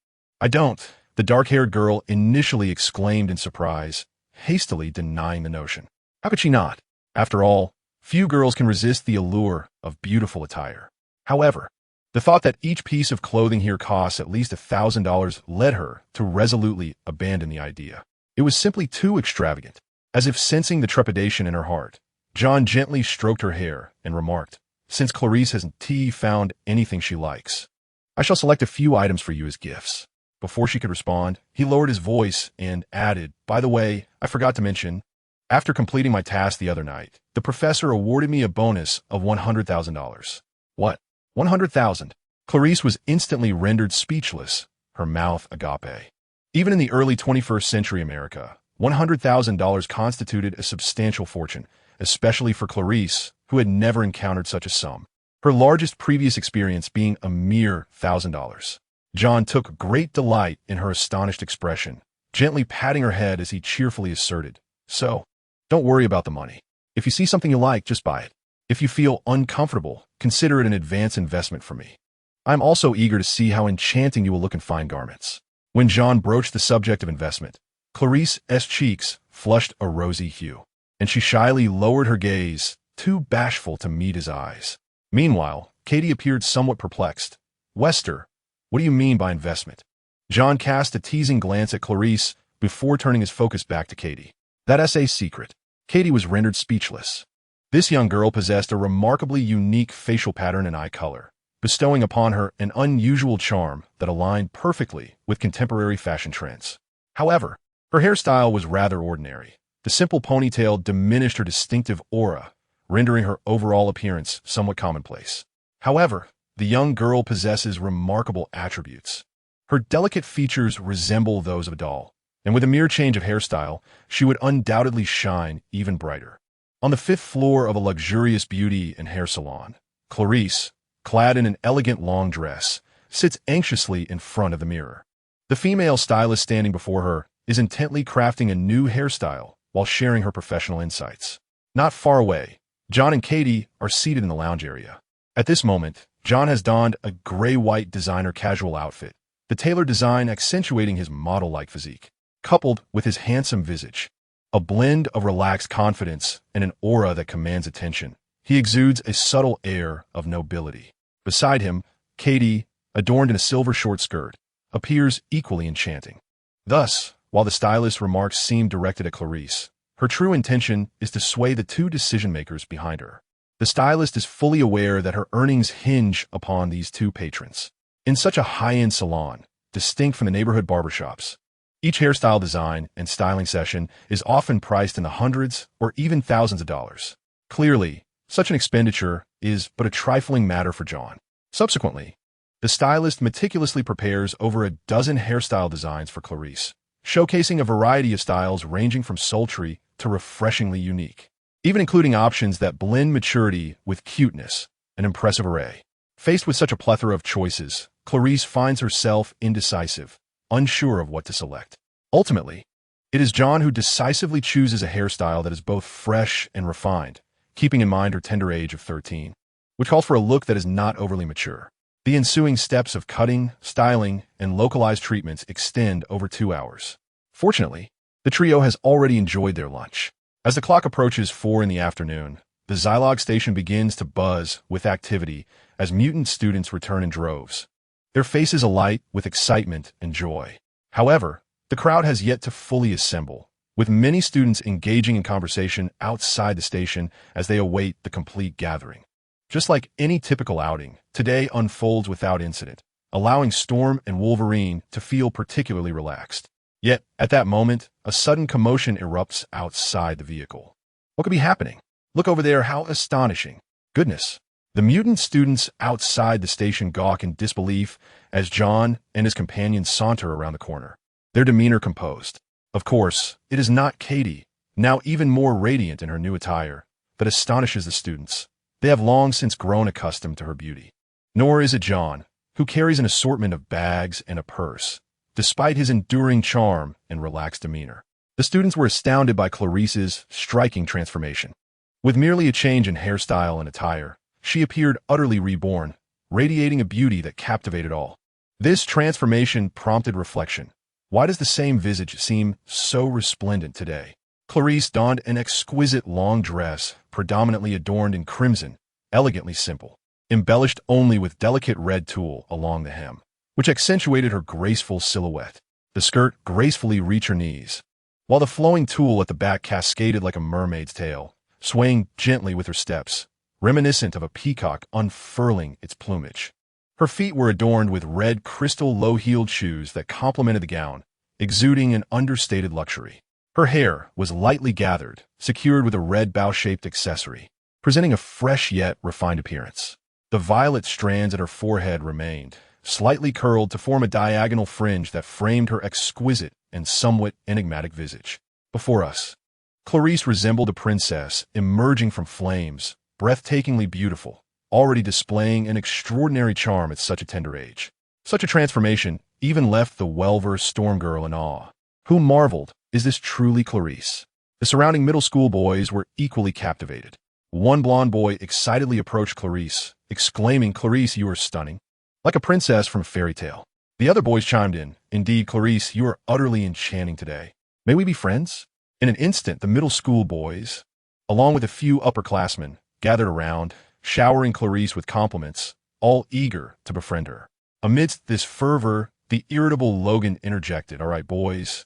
don't," the dark-haired girl initially exclaimed in surprise, hastily denying the notion. How could she not? After all, few girls can resist the allure of beautiful attire. However, the thought that each piece of clothing here costs at least $1,000 led her to resolutely abandon the idea. It was simply too extravagant. As if sensing the trepidation in her heart, John gently stroked her hair and remarked, "Since Clarice hasn't found anything she likes, I shall select a few items for you as gifts." Before she could respond, he lowered his voice and added, "By the way, I forgot to mention, after completing my task the other night, the professor awarded me a bonus of $100,000. "What? 100,000? Clarice was instantly rendered speechless, her mouth agape. Even in the early 21st century America, $100,000 constituted a substantial fortune, especially for Clarice, who had never encountered such a sum, her largest previous experience being a mere $1,000. John took great delight in her astonished expression, gently patting her head as he cheerfully asserted, "So, don't worry about the money. If you see something you like, just buy it. If you feel uncomfortable, consider it an advance investment for me. I'm also eager to see how enchanting you will look in fine garments." When John broached the subject of investment, Clarice's cheeks flushed a rosy hue, and she shyly lowered her gaze, too bashful to meet his eyes. Meanwhile, Katie appeared somewhat perplexed. "Wester, what do you mean by investment?" John cast a teasing glance at Clarice before turning his focus back to Katie. "That's a secret." Katie was rendered speechless. This young girl possessed a remarkably unique facial pattern and eye color, bestowing upon her an unusual charm that aligned perfectly with contemporary fashion trends. However, her hairstyle was rather ordinary. The simple ponytail diminished her distinctive aura, rendering her overall appearance somewhat commonplace. However, the young girl possesses remarkable attributes. Her delicate features resemble those of a doll, and with a mere change of hairstyle, she would undoubtedly shine even brighter. On the 5th floor of a luxurious beauty and hair salon, Clarice, clad in an elegant long dress, sits anxiously in front of the mirror. The female stylist standing before her is intently crafting a new hairstyle while sharing her professional insights. Not far away, John and Katie are seated in the lounge area. At this moment, John has donned a gray-white designer casual outfit, the tailored design accentuating his model-like physique, coupled with his handsome visage. A blend of relaxed confidence and an aura that commands attention. He exudes a subtle air of nobility. Beside him, Katie, adorned in a silver short skirt, appears equally enchanting. Thus, while the stylist's remarks seem directed at Clarice, her true intention is to sway the two decision-makers behind her. The stylist is fully aware that her earnings hinge upon these two patrons. In such a high-end salon, distinct from the neighborhood barbershops, each hairstyle design and styling session is often priced in the hundreds or even thousands of dollars. Clearly, such an expenditure is but a trifling matter for John. Subsequently, the stylist meticulously prepares over a dozen hairstyle designs for Clarice, showcasing a variety of styles ranging from sultry to refreshingly unique, even including options that blend maturity with cuteness, an impressive array. Faced with such a plethora of choices, Clarice finds herself indecisive, unsure of what to select. Ultimately, It is John who decisively chooses a hairstyle that is both fresh and refined, keeping in mind her tender age of 13, which calls for a look that is not overly mature. The ensuing steps of cutting, styling, and localized treatments extend over 2 hours. Fortunately, the trio has already enjoyed their lunch. As the clock approaches 4 in the afternoon, the Zilog station begins to buzz with activity as mutant students return in droves, their faces alight with excitement and joy. However, the crowd has yet to fully assemble, with many students engaging in conversation outside the station as they await the complete gathering. Just like any typical outing, today unfolds without incident, allowing Storm and Wolverine to feel particularly relaxed. Yet, at that moment, a sudden commotion erupts outside the vehicle. What could be happening? Look over there, how astonishing. Goodness. The mutant students outside the station gawk in disbelief as John and his companions saunter around the corner, their demeanor composed. Of course, it is not Katie, now even more radiant in her new attire, that astonishes the students. They have long since grown accustomed to her beauty. Nor is it John, who carries an assortment of bags and a purse, despite his enduring charm and relaxed demeanor. The students were astounded by Clarice's striking transformation. With merely a change in hairstyle and attire, she appeared utterly reborn, radiating a beauty that captivated all. This transformation prompted reflection. Why does the same visage seem so resplendent today? Clarice donned an exquisite long dress, predominantly adorned in crimson, elegantly simple, embellished only with delicate red tulle along the hem, which accentuated her graceful silhouette. The skirt gracefully reached her knees, while the flowing tulle at the back cascaded like a mermaid's tail, swaying gently with her steps, reminiscent of a peacock unfurling its plumage. Her feet were adorned with red crystal low-heeled shoes that complemented the gown, exuding an understated luxury. Her hair was lightly gathered, secured with a red bow-shaped accessory, presenting a fresh yet refined appearance. The violet strands at her forehead remained, slightly curled to form a diagonal fringe that framed her exquisite and somewhat enigmatic visage. Before us, Clarice resembled a princess emerging from flames, breathtakingly beautiful, already displaying an extraordinary charm at such a tender age. Such a transformation even left the well-versed Storm Girl in awe, who marveled, is this truly Clarice? The surrounding middle school boys were equally captivated. One blonde boy excitedly approached Clarice, exclaiming, "Clarice, you are stunning, like a princess from a fairy tale." The other boys chimed in, "Indeed, Clarice, you are utterly enchanting today. May we be friends?" In an instant, the middle school boys, along with a few upperclassmen, gathered around, showering Clarice with compliments, all eager to befriend her. Amidst this fervor, the irritable Logan interjected, "All right, boys,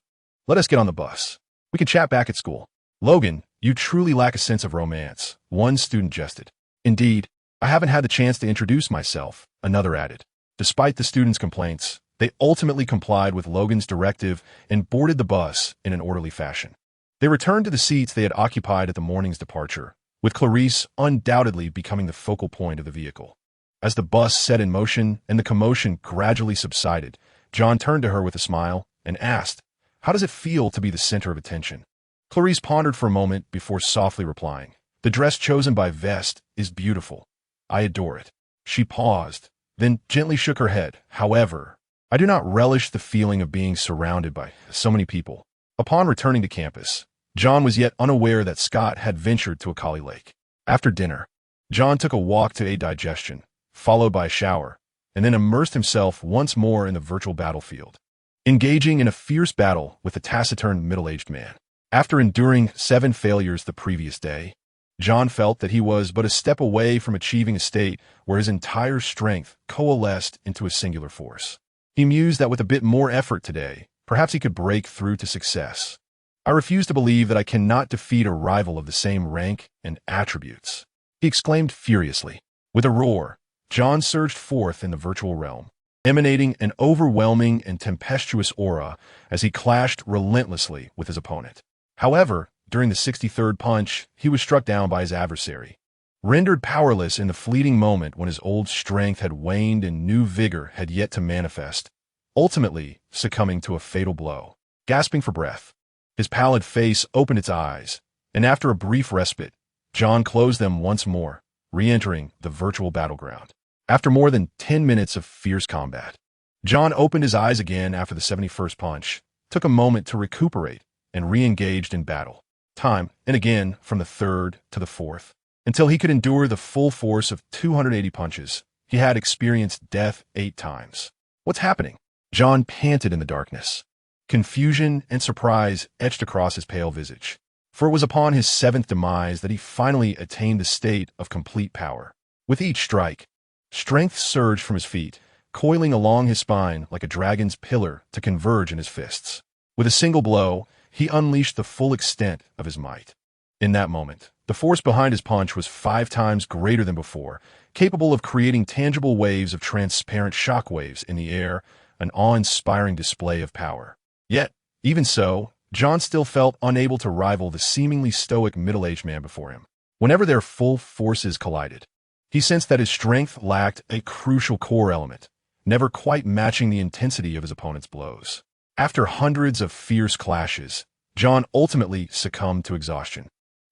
let us get on the bus. We can chat back at school." "Logan, you truly lack a sense of romance," one student jested. "Indeed, I haven't had the chance to introduce myself," another added. Despite the students' complaints, they ultimately complied with Logan's directive and boarded the bus in an orderly fashion. They returned to the seats they had occupied at the morning's departure, with Clarice undoubtedly becoming the focal point of the vehicle. As the bus set in motion and the commotion gradually subsided, John turned to her with a smile and asked, "How does it feel to be the center of attention?" Clarice pondered for a moment before softly replying, "The dress chosen by Vest is beautiful. I adore it." She paused, then gently shook her head. "However, I do not relish the feeling of being surrounded by so many people." Upon returning to campus, John was yet unaware that Scott had ventured to Akali Lake. After dinner, John took a walk to aid digestion, followed by a shower, and then immersed himself once more in the virtual battlefield, engaging in a fierce battle with a taciturn middle-aged man. After enduring 7 failures the previous day, John felt that he was but a step away from achieving a state where his entire strength coalesced into a singular force. He mused that with a bit more effort today, perhaps he could break through to success. "I refuse to believe that I cannot defeat a rival of the same rank and attributes," he exclaimed furiously. With a roar, John surged forth in the virtual realm, emanating an overwhelming and tempestuous aura as he clashed relentlessly with his opponent. However, during the 63rd punch, he was struck down by his adversary, rendered powerless in the fleeting moment when his old strength had waned and new vigor had yet to manifest, ultimately succumbing to a fatal blow. Gasping for breath, his pallid face opened its eyes, and after a brief respite, John closed them once more, re-entering the virtual battleground. After more than 10 minutes of fierce combat, John opened his eyes again after the 71st punch, took a moment to recuperate, and re-engaged in battle, time and again from the third to the fourth, until he could endure the full force of 280 punches. He had experienced death 8 times. What's happening? John panted in the darkness. Confusion and surprise etched across his pale visage, for it was upon his 7th demise that he finally attained the state of complete power. With each strike, strength surged from his feet, coiling along his spine like a dragon's pillar to converge in his fists. With a single blow, he unleashed the full extent of his might. In that moment, the force behind his punch was 5 times greater than before, capable of creating tangible waves of transparent shockwaves in the air, an awe-inspiring display of power. Yet, even so, John still felt unable to rival the seemingly stoic middle-aged man before him. Whenever their full forces collided, he sensed that his strength lacked a crucial core element, never quite matching the intensity of his opponent's blows. After hundreds of fierce clashes, John ultimately succumbed to exhaustion.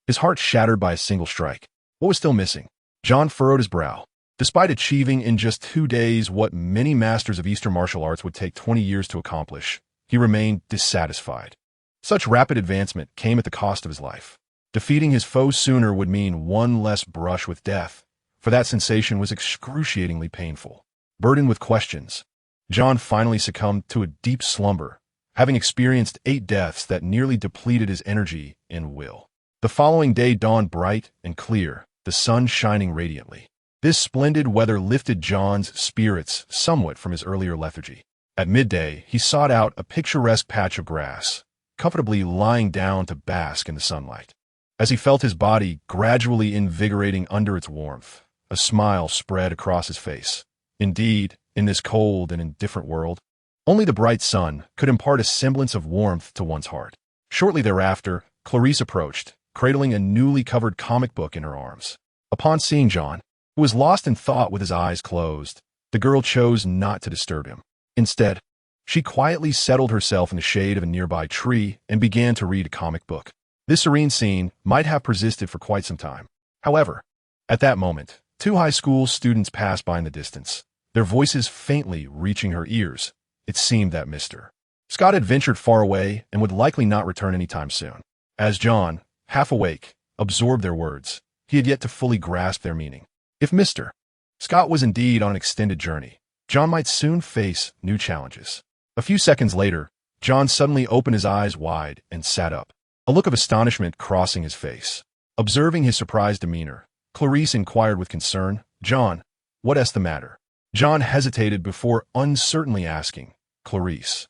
His heart shattered by a single strike. What was still missing? John furrowed his brow. Despite achieving in just 2 days what many masters of Eastern martial arts would take 20 years to accomplish, he remained dissatisfied. Such rapid advancement came at the cost of his life. Defeating his foes sooner would mean one less brush with death, for that sensation was excruciatingly painful. Burdened with questions, John finally succumbed to a deep slumber, having experienced 8 deaths that nearly depleted his energy and will. The following day dawned bright and clear, the sun shining radiantly. This splendid weather lifted John's spirits somewhat from his earlier lethargy. At midday, he sought out a picturesque patch of grass, comfortably lying down to bask in the sunlight. As he felt his body gradually invigorating under its warmth, a smile spread across his face. Indeed, in this cold and indifferent world, only the bright sun could impart a semblance of warmth to one's heart. Shortly thereafter, Clarice approached, cradling a newly covered comic book in her arms. Upon seeing John, who was lost in thought with his eyes closed, the girl chose not to disturb him. Instead, she quietly settled herself in the shade of a nearby tree and began to read a comic book. This serene scene might have persisted for quite some time. However, at that moment, 2 high school students passed by in the distance, their voices faintly reaching her ears. It seemed that Mr. Scott had ventured far away and would likely not return anytime soon. As John, half awake, absorbed their words, he had yet to fully grasp their meaning. If Mr. Scott was indeed on an extended journey, John might soon face new challenges. A few seconds later, John suddenly opened his eyes wide and sat up, a look of astonishment crossing his face. Observing his surprised demeanor, Clarice inquired with concern, "John, what's the matter?" John hesitated before uncertainly asking, "Clarice,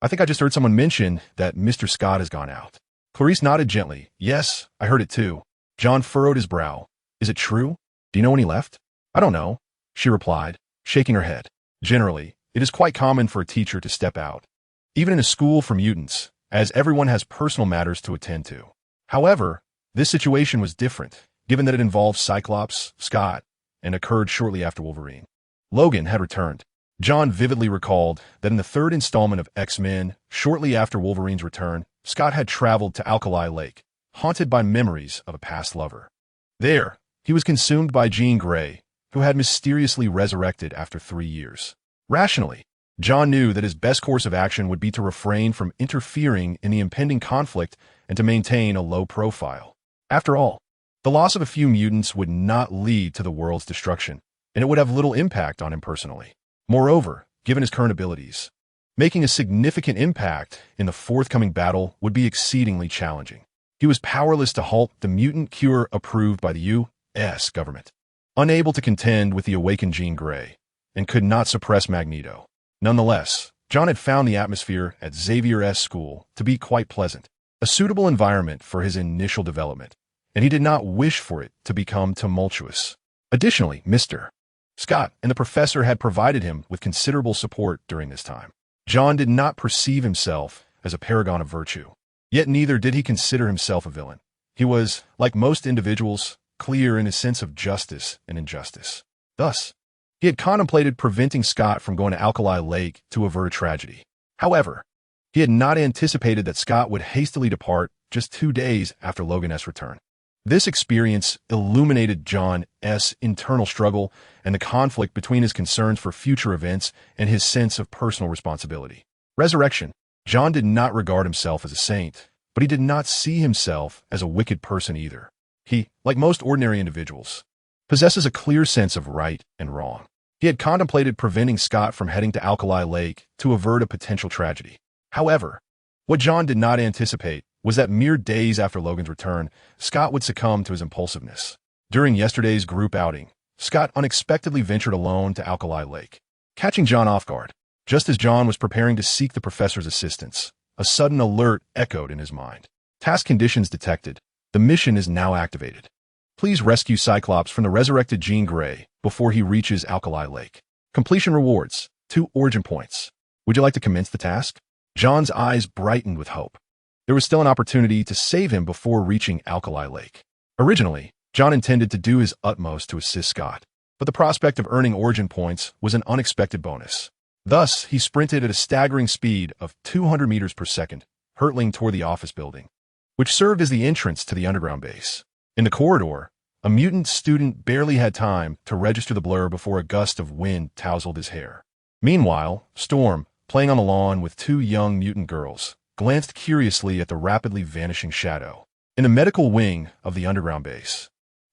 I think I just heard someone mention that Mr. Scott has gone out." Clarice nodded gently. "Yes, I heard it too." John furrowed his brow. "Is it true? Do you know when he left?" "I don't know," she replied, shaking her head. "Generally, it is quite common for a teacher to step out, even in a school for mutants, as everyone has personal matters to attend to. However, this situation was different, given that it involved Cyclops, Scott, and occurred shortly after Wolverine. Logan had returned. John vividly recalled that in the 3rd installment of X-Men, shortly after Wolverine's return, Scott had traveled to Alkali Lake, haunted by memories of a past lover. There, he was consumed by Jean Grey, who had mysteriously resurrected after 3 years. Rationally, John knew that his best course of action would be to refrain from interfering in the impending conflict and to maintain a low profile. After all, the loss of a few mutants would not lead to the world's destruction, and it would have little impact on him personally. Moreover, given his current abilities, making a significant impact in the forthcoming battle would be exceedingly challenging. He was powerless to halt the mutant cure approved by the U.S. government, unable to contend with the awakened Jean Grey, and could not suppress Magneto. Nonetheless, John had found the atmosphere at Xavier's school to be quite pleasant, a suitable environment for his initial development, and he did not wish for it to become tumultuous. Additionally, Mr. Scott and the professor had provided him with considerable support during this time. John did not perceive himself as a paragon of virtue, yet neither did he consider himself a villain. He was, like most individuals, clear in his sense of justice and injustice. Thus, he had contemplated preventing Scott from going to Alkali Lake to avert a tragedy. However, he had not anticipated that Scott would hastily depart just 2 days after Logan's return. This experience illuminated John's internal struggle and the conflict between his concerns for future events and his sense of personal responsibility. Resurrection. John did not regard himself as a saint, But he did not see himself as a wicked person either. He, like most ordinary individuals, possesses a clear sense of right and wrong. He had contemplated preventing Scott from heading to Alkali Lake to avert a potential tragedy. However, what John did not anticipate was that mere days after Logan's return, Scott would succumb to his impulsiveness. During yesterday's group outing, Scott unexpectedly ventured alone to Alkali Lake, catching John off guard. Just as John was preparing to seek the professor's assistance, a sudden alert echoed in his mind. Task conditions detected. The mission is now activated. Please rescue Cyclops from the resurrected Jean Grey before he reaches Alkali Lake. Completion rewards, 2 origin points. Would you like to commence the task? John's eyes brightened with hope. There was still an opportunity to save him before reaching Alkali Lake. Originally, John intended to do his utmost to assist Scott, but the prospect of earning origin points was an unexpected bonus. Thus, he sprinted at a staggering speed of 200 meters per second, hurtling toward the office building, which served as the entrance to the underground base. In the corridor, a mutant student barely had time to register the blur before a gust of wind tousled his hair. Meanwhile, Storm, playing on the lawn with 2 young mutant girls, glanced curiously at the rapidly vanishing shadow. In the medical wing of the underground base,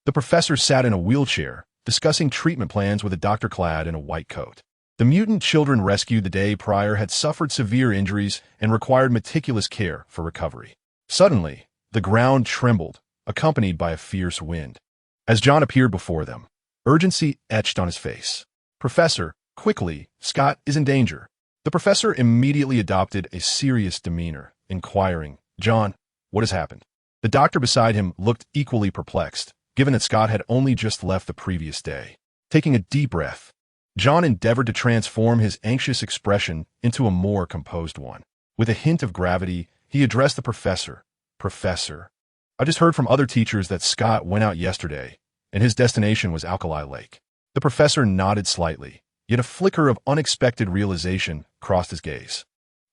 the professor sat in a wheelchair, discussing treatment plans with a doctor clad in a white coat. The mutant children rescued the day prior had suffered severe injuries and required meticulous care for recovery. Suddenly, the ground trembled, accompanied by a fierce wind. As John appeared before them, urgency etched on his face. "Professor, quickly, Scott is in danger." The professor immediately adopted a serious demeanor, inquiring, "John, what has happened?" The doctor beside him looked equally perplexed, given that Scott had only just left the previous day. Taking a deep breath, John endeavored to transform his anxious expression into a more composed one. With a hint of gravity, he addressed the professor. "Professor, I just heard from other teachers that Scott went out yesterday, and his destination was Alkali Lake." The professor nodded slightly, yet a flicker of unexpected realization crossed his gaze.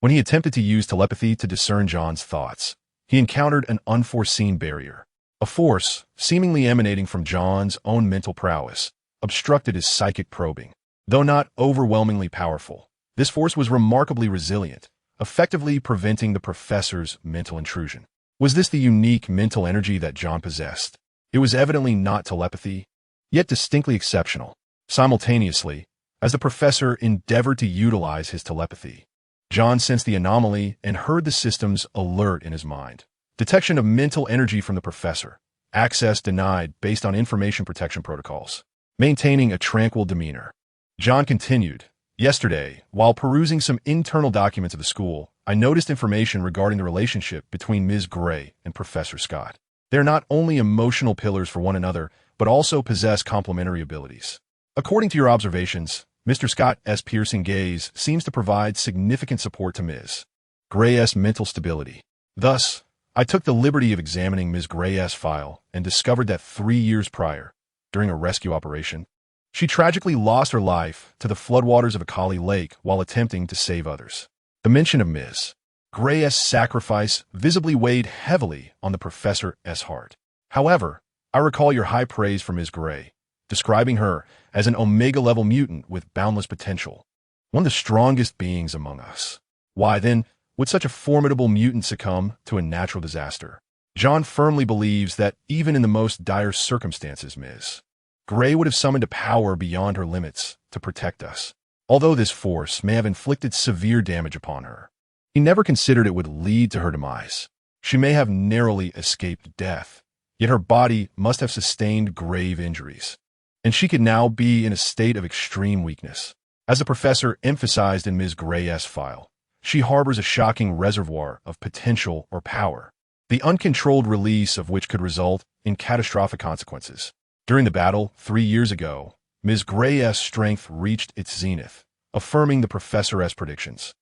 When he attempted to use telepathy to discern John's thoughts, he encountered an unforeseen barrier. A force, seemingly emanating from John's own mental prowess, obstructed his psychic probing. Though not overwhelmingly powerful, this force was remarkably resilient, effectively preventing the professor's mental intrusion. Was this the unique mental energy that John possessed? It was evidently not telepathy, yet distinctly exceptional. Simultaneously, as the professor endeavored to utilize his telepathy, John sensed the anomaly and heard the systems alert in his mind. Detection of mental energy from the professor. Access denied based on information protection protocols. Maintaining a tranquil demeanor. John continued, "Yesterday, while perusing some internal documents of the school, I noticed information regarding the relationship between Ms. Grey and Professor Scott. They are not only emotional pillars for one another, but also possess complementary abilities. According to your observations, Mr. Scott's piercing gaze seems to provide significant support to Ms. Grey's mental stability. Thus, I took the liberty of examining Ms. Grey's file and discovered that 3 years prior, during a rescue operation, she tragically lost her life to the floodwaters of Alkali Lake while attempting to save others. The mention of Ms. Grey's sacrifice visibly weighed heavily on the professor's heart. However, I recall your high praise for Ms. Grey, describing her as an Omega-level mutant with boundless potential, one of the strongest beings among us. Why, then, would such a formidable mutant succumb to a natural disaster? John firmly believes that even in the most dire circumstances, Ms. Grey would have summoned a power beyond her limits to protect us. Although this force may have inflicted severe damage upon her, he never considered it would lead to her demise. She may have narrowly escaped death, yet her body must have sustained grave injuries, and she could now be in a state of extreme weakness. As the professor emphasized in Ms. Grey's file, she harbors a shocking reservoir of potential or power, the uncontrolled release of which could result in catastrophic consequences. During the battle 3 years ago, Ms. Grey's strength reached its zenith, affirming the professor's predictions.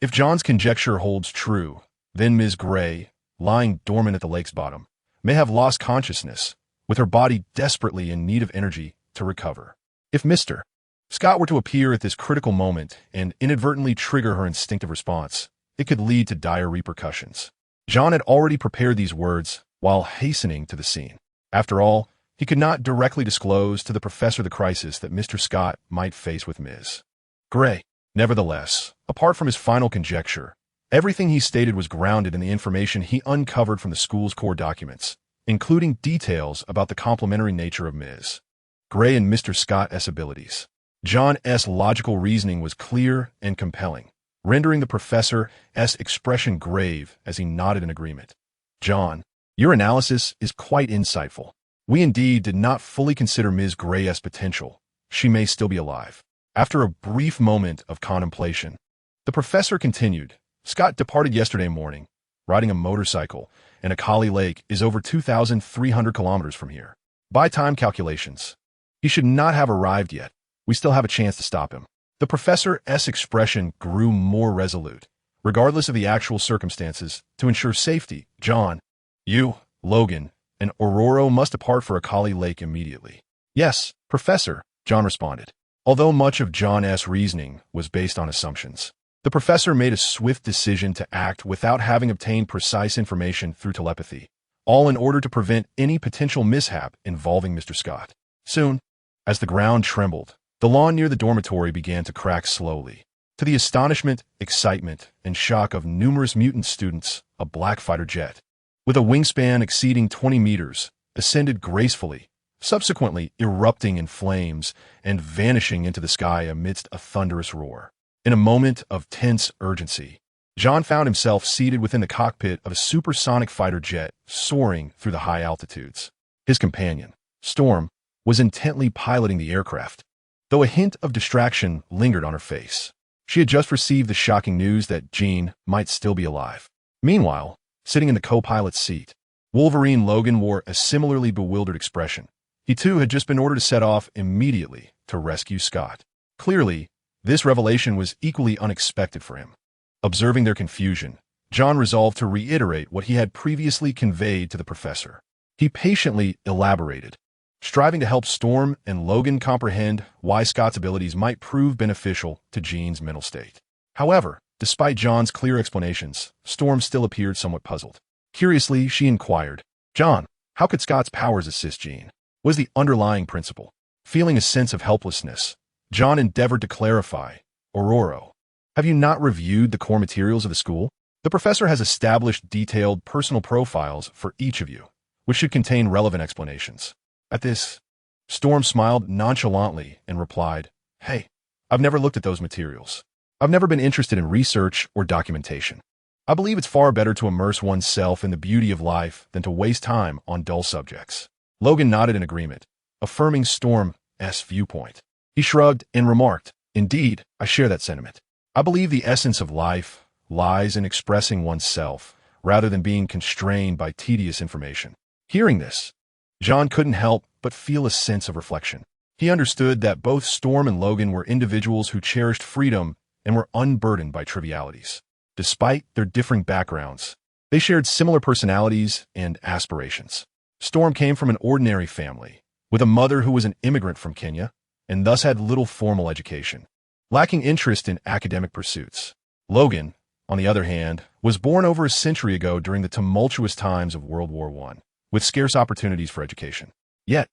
If John's conjecture holds true, then Ms. Grey, lying dormant at the lake's bottom, may have lost consciousness, with her body desperately in need of energy to recover. If Mr. Scott were to appear at this critical moment and inadvertently trigger her instinctive response, it could lead to dire repercussions. John had already prepared these words while hastening to the scene. After all, he could not directly disclose to the professor the crisis that Mr. Scott might face with Ms. Grey. Nevertheless, apart from his final conjecture, Everything he stated was grounded in the information he uncovered from the school's core documents, including details about the complementary nature of Ms. Gray and Mr. Scott's abilities. John's logical reasoning was clear and compelling, rendering the professor's expression grave as he nodded in agreement. John, your analysis is quite insightful. We indeed did not fully consider Ms. Gray's potential. She may still be alive. After a brief moment of contemplation, the professor continued, Scott departed yesterday morning, riding a motorcycle, and Akali Lake is over 2,300 kilometers from here. By time calculations, he should not have arrived yet. We still have a chance to stop him. The professor's expression grew more resolute. Regardless of the actual circumstances, to ensure safety, John, you, Logan, and Aurora must depart for Akali Lake immediately. Yes, Professor, John responded. Although much of John's reasoning was based on assumptions, the professor made a swift decision to act without having obtained precise information through telepathy, all in order to prevent any potential mishap involving Mr. Scott. Soon, as the ground trembled, the lawn near the dormitory began to crack slowly. To the astonishment, excitement, and shock of numerous mutant students, a black fighter jet, with a wingspan exceeding 20 meters, ascended gracefully, subsequently erupting in flames and vanishing into the sky amidst a thunderous roar. In a moment of tense urgency, John found himself seated within the cockpit of a supersonic fighter jet soaring through the high altitudes. His companion, Storm, was intently piloting the aircraft, though a hint of distraction lingered on her face. She had just received the shocking news that Jean might still be alive. Meanwhile, sitting in the co-pilot's seat, Wolverine Logan wore a similarly bewildered expression. He too had just been ordered to set off immediately to rescue Scott. Clearly, this revelation was equally unexpected for him. Observing their confusion, John resolved to reiterate what he had previously conveyed to the professor. He patiently elaborated, striving to help Storm and Logan comprehend why Scott's abilities might prove beneficial to Jean's mental state. However, despite John's clear explanations, Storm still appeared somewhat puzzled. Curiously, she inquired, John, how could Scott's powers assist Jean? What is the underlying principle? Feeling a sense of helplessness, John endeavored to clarify, Aurora, have you not reviewed the core materials of the school? The professor has established detailed personal profiles for each of you, which should contain relevant explanations. At this, Storm smiled nonchalantly and replied, Hey, I've never looked at those materials. I've never been interested in research or documentation. I believe it's far better to immerse oneself in the beauty of life than to waste time on dull subjects. Logan nodded in agreement, affirming Storm's viewpoint. He shrugged and remarked, Indeed, I share that sentiment. I believe the essence of life lies in expressing oneself rather than being constrained by tedious information. Hearing this, John couldn't help but feel a sense of reflection. He understood that both Storm and Logan were individuals who cherished freedom and were unburdened by trivialities. Despite their differing backgrounds, they shared similar personalities and aspirations. Storm came from an ordinary family, with a mother who was an immigrant from Kenya, and thus had little formal education, lacking interest in academic pursuits. Logan, on the other hand, was born over a century ago during the tumultuous times of World War I, with scarce opportunities for education. Yet,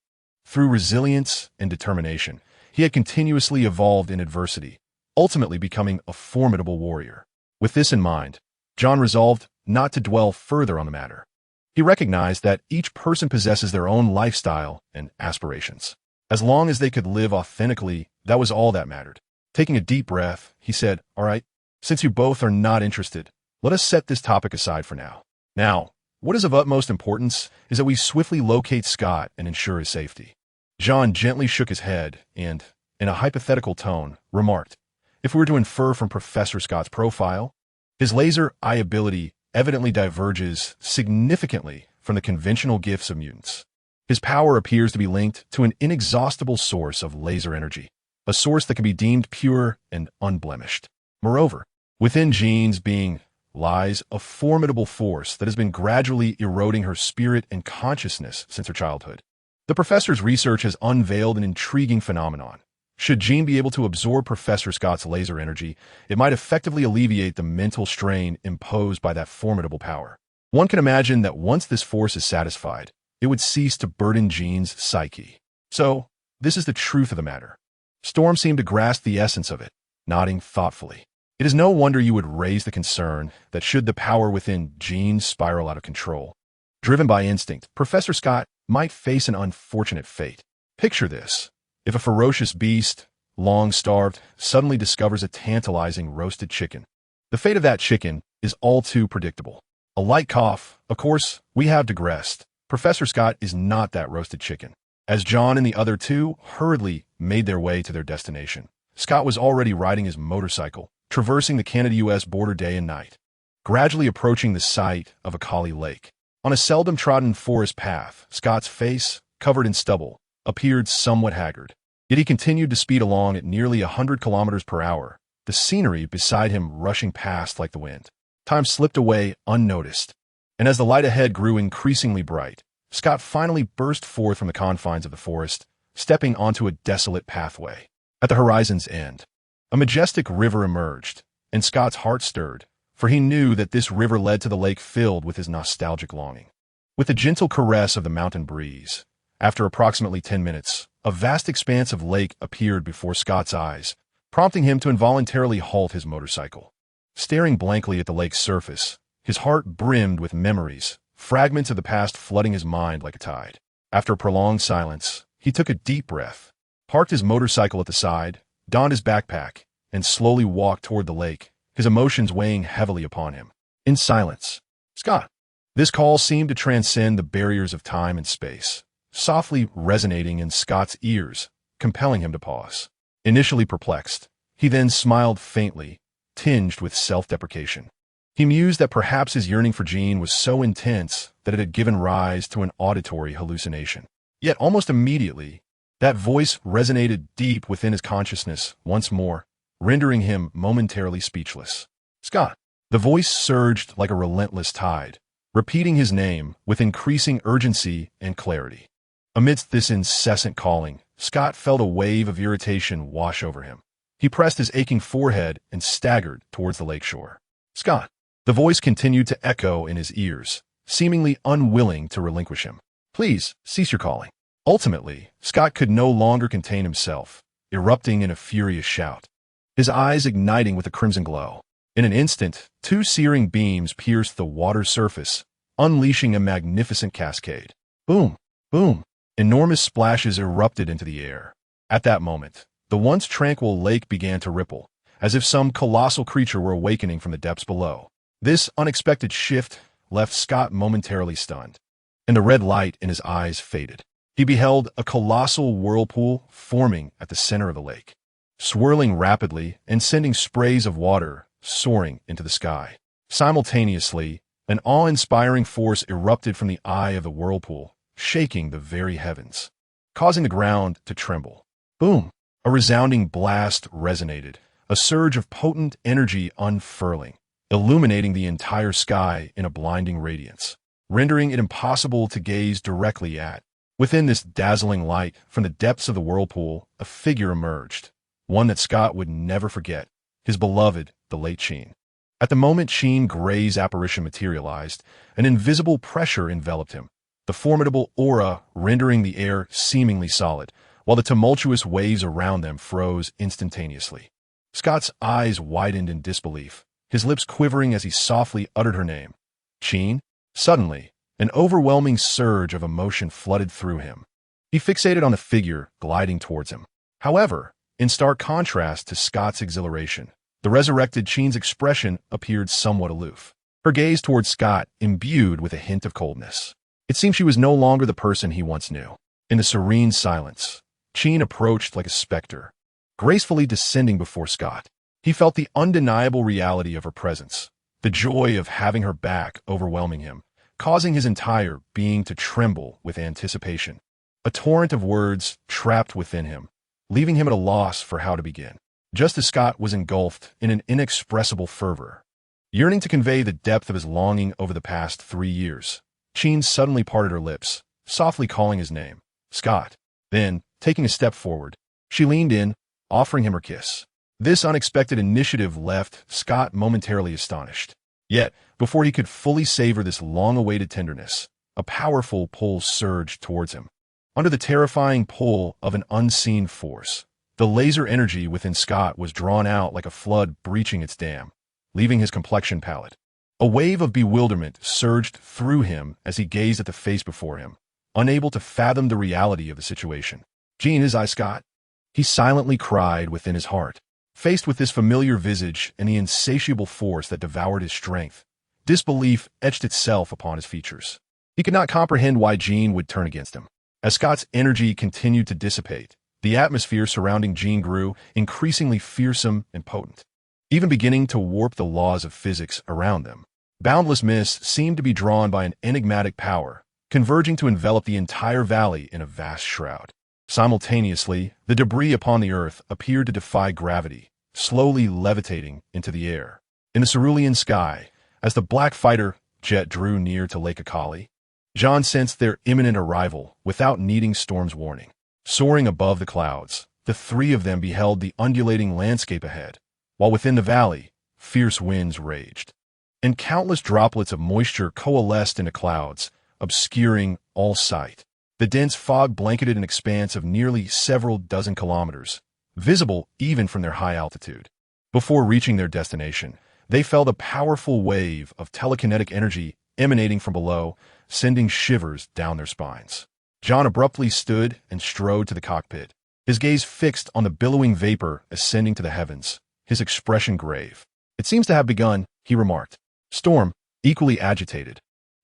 through resilience and determination, he had continuously evolved in adversity, ultimately becoming a formidable warrior. With this in mind, John resolved not to dwell further on the matter. He recognized that each person possesses their own lifestyle and aspirations. As long as they could live authentically, that was all that mattered. Taking a deep breath, he said, All right, since you both are not interested, let us set this topic aside for now. Now, what is of utmost importance is that we swiftly locate Scott and ensure his safety. John gently shook his head and, in a hypothetical tone, remarked, If we were to infer from Professor Scott's profile, his laser eye ability evidently diverges significantly from the conventional gifts of mutants. His power appears to be linked to an inexhaustible source of laser energy, a source that can be deemed pure and unblemished. Moreover, within Jean's being lies a formidable force that has been gradually eroding her spirit and consciousness since her childhood. The professor's research has unveiled an intriguing phenomenon. Should Jean be able to absorb Professor Scott's laser energy, it might effectively alleviate the mental strain imposed by that formidable power. One can imagine that once this force is satisfied, it would cease to burden Jean's psyche. So, this is the truth of the matter. Storm seemed to grasp the essence of it, nodding thoughtfully. It is no wonder you would raise the concern that should the power within Jean spiral out of control, driven by instinct, Professor Scott might face an unfortunate fate. Picture this. If a ferocious beast, long starved, suddenly discovers a tantalizing roasted chicken. The fate of that chicken is all too predictable. A light cough. Of course, we have digressed. Professor Scott is not that roasted chicken. As John and the other two hurriedly made their way to their destination, Scott was already riding his motorcycle, traversing the Canada-US border day and night, gradually approaching the site of a Kali Lake. On a seldom-trodden forest path, Scott's face, covered in stubble, appeared somewhat haggard. Yet he continued to speed along at nearly 100 kilometers per hour, the scenery beside him rushing past like the wind. Time slipped away unnoticed, and as the light ahead grew increasingly bright, Scott finally burst forth from the confines of the forest, stepping onto a desolate pathway. At the horizon's end, a majestic river emerged, and Scott's heart stirred, for he knew that this river led to the lake filled with his nostalgic longing. With the gentle caress of the mountain breeze, after approximately 10 minutes, a vast expanse of lake appeared before Scott's eyes, prompting him to involuntarily halt his motorcycle. Staring blankly at the lake's surface, his heart brimmed with memories, fragments of the past flooding his mind like a tide. After a prolonged silence, he took a deep breath, parked his motorcycle at the side, donned his backpack, and slowly walked toward the lake, his emotions weighing heavily upon him. In silence, Scott. This call seemed to transcend the barriers of time and space, softly resonating in Scott's ears, compelling him to pause. Initially perplexed, he then smiled faintly, tinged with self-deprecation. He mused that perhaps his yearning for Jean was so intense that it had given rise to an auditory hallucination. Yet almost immediately, that voice resonated deep within his consciousness once more, rendering him momentarily speechless. Scott. The voice surged like a relentless tide, repeating his name with increasing urgency and clarity. Amidst this incessant calling, Scott felt a wave of irritation wash over him. He pressed his aching forehead and staggered towards the lakeshore. Scott. The voice continued to echo in his ears, seemingly unwilling to relinquish him. Please, cease your calling. Ultimately, Scott could no longer contain himself, erupting in a furious shout, his eyes igniting with a crimson glow. In an instant, two searing beams pierced the water's surface, unleashing a magnificent cascade. Boom! Boom! Enormous splashes erupted into the air. At that moment, the once tranquil lake began to ripple, as if some colossal creature were awakening from the depths below. This unexpected shift left Scott momentarily stunned, and the red light in his eyes faded. He beheld a colossal whirlpool forming at the center of the lake, swirling rapidly and sending sprays of water soaring into the sky. Simultaneously, an awe-inspiring force erupted from the eye of the whirlpool, shaking the very heavens, causing the ground to tremble. Boom! A resounding blast resonated, a surge of potent energy unfurling, illuminating the entire sky in a blinding radiance, rendering it impossible to gaze directly at. Within this dazzling light, from the depths of the whirlpool, a figure emerged, one that Scott would never forget, his beloved, the late Sheen. At the moment Sheen Gray's apparition materialized, an invisible pressure enveloped him, the formidable aura rendering the air seemingly solid, while the tumultuous waves around them froze instantaneously. Scott's eyes widened in disbelief, his lips quivering as he softly uttered her name. Sheen? Suddenly, an overwhelming surge of emotion flooded through him. He fixated on the figure gliding towards him. However, in stark contrast to Scott's exhilaration, the resurrected Sheen's expression appeared somewhat aloof, her gaze towards Scott imbued with a hint of coldness. It seemed she was no longer the person he once knew. In the serene silence, Sheen approached like a specter, gracefully descending before Scott. He felt the undeniable reality of her presence, the joy of having her back overwhelming him, causing his entire being to tremble with anticipation. A torrent of words trapped within him, leaving him at a loss for how to begin. Just as Scott was engulfed in an inexpressible fervor, yearning to convey the depth of his longing over the past 3 years, Sheen suddenly parted her lips, softly calling his name, Scott. Then, taking a step forward, she leaned in, offering him her kiss. This unexpected initiative left Scott momentarily astonished. Yet, before he could fully savor this long-awaited tenderness, a powerful pull surged towards him. Under the terrifying pull of an unseen force, The laser energy within Scott was drawn out like a flood breaching its dam, leaving his complexion pallid. A wave of bewilderment surged through him as he gazed at the face before him, unable to fathom the reality of the situation. "Jean, is I Scott?" he silently cried within his heart. Faced with this familiar visage and the insatiable force that devoured his strength, disbelief etched itself upon his features. He could not comprehend why Jean would turn against him. As Scott's energy continued to dissipate, the atmosphere surrounding Jean grew increasingly fearsome and potent, even beginning to warp the laws of physics around them. Boundless mist seemed to be drawn by an enigmatic power, converging to envelop the entire valley in a vast shroud. Simultaneously, the debris upon the earth appeared to defy gravity, slowly levitating into the air. In the cerulean sky, as the black fighter jet drew near to Lake Akali, John sensed their imminent arrival without needing Storm's warning. Soaring above the clouds, the three of them beheld the undulating landscape ahead, while within the valley, fierce winds raged, and countless droplets of moisture coalesced into clouds, obscuring all sight. The dense fog blanketed an expanse of nearly several dozen kilometers, visible even from their high altitude. Before reaching their destination, they felt a powerful wave of telekinetic energy emanating from below, sending shivers down their spines. John abruptly stood and strode to the cockpit, his gaze fixed on the billowing vapor ascending to the heavens, his expression grave. "It seems to have begun," he remarked. Storm, equally agitated,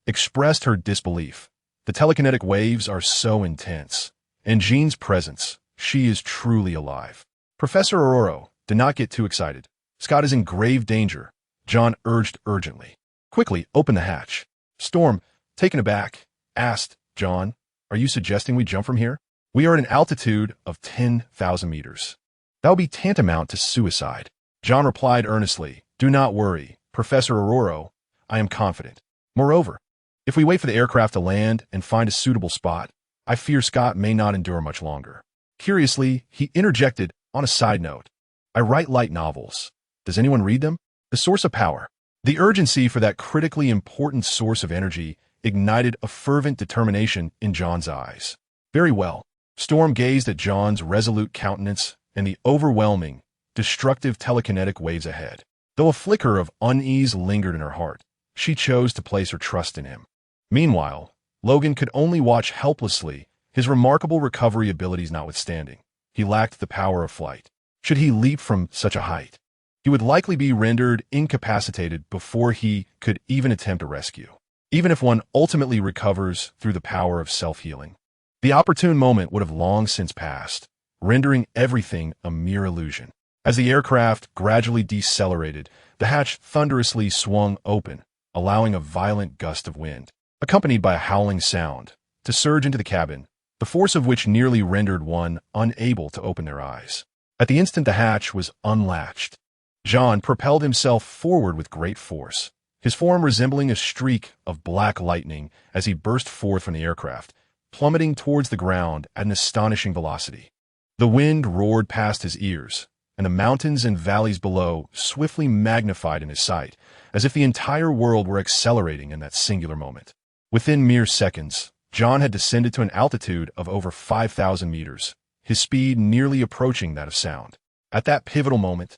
expressed her disbelief. "The telekinetic waves are so intense. In Jean's presence, she is truly alive." "Professor Aurora, do not get too excited. Scott is in grave danger," John urged urgently. "Quickly, open the hatch." Storm, taken aback, asked, "John, are you suggesting we jump from here? We are at an altitude of 10,000 meters. That would be tantamount to suicide." John replied earnestly, "Do not worry, Professor Aurora. I am confident. Moreover, if we wait for the aircraft to land and find a suitable spot, I fear Scott may not endure much longer." Curiously, he interjected, on a side note, "I write light novels. Does anyone read them?" The source of power. The urgency for that critically important source of energy ignited a fervent determination in John's eyes. "Very well." Storm gazed at John's resolute countenance and the overwhelming, destructive telekinetic waves ahead. Though a flicker of unease lingered in her heart, she chose to place her trust in him. Meanwhile, Logan could only watch helplessly, his remarkable recovery abilities notwithstanding. He lacked the power of flight. Should he leap from such a height, he would likely be rendered incapacitated before he could even attempt a rescue, even if one ultimately recovers through the power of self-healing. The opportune moment would have long since passed, rendering everything a mere illusion. As the aircraft gradually decelerated, the hatch thunderously swung open, allowing a violent gust of wind, accompanied by a howling sound, to surge into the cabin, the force of which nearly rendered one unable to open their eyes. At the instant the hatch was unlatched, John propelled himself forward with great force, his form resembling a streak of black lightning as he burst forth from the aircraft, plummeting towards the ground at an astonishing velocity. The wind roared past his ears, and the mountains and valleys below swiftly magnified in his sight, as if the entire world were accelerating in that singular moment. Within mere seconds, John had descended to an altitude of over 5,000 meters, his speed nearly approaching that of sound. At that pivotal moment,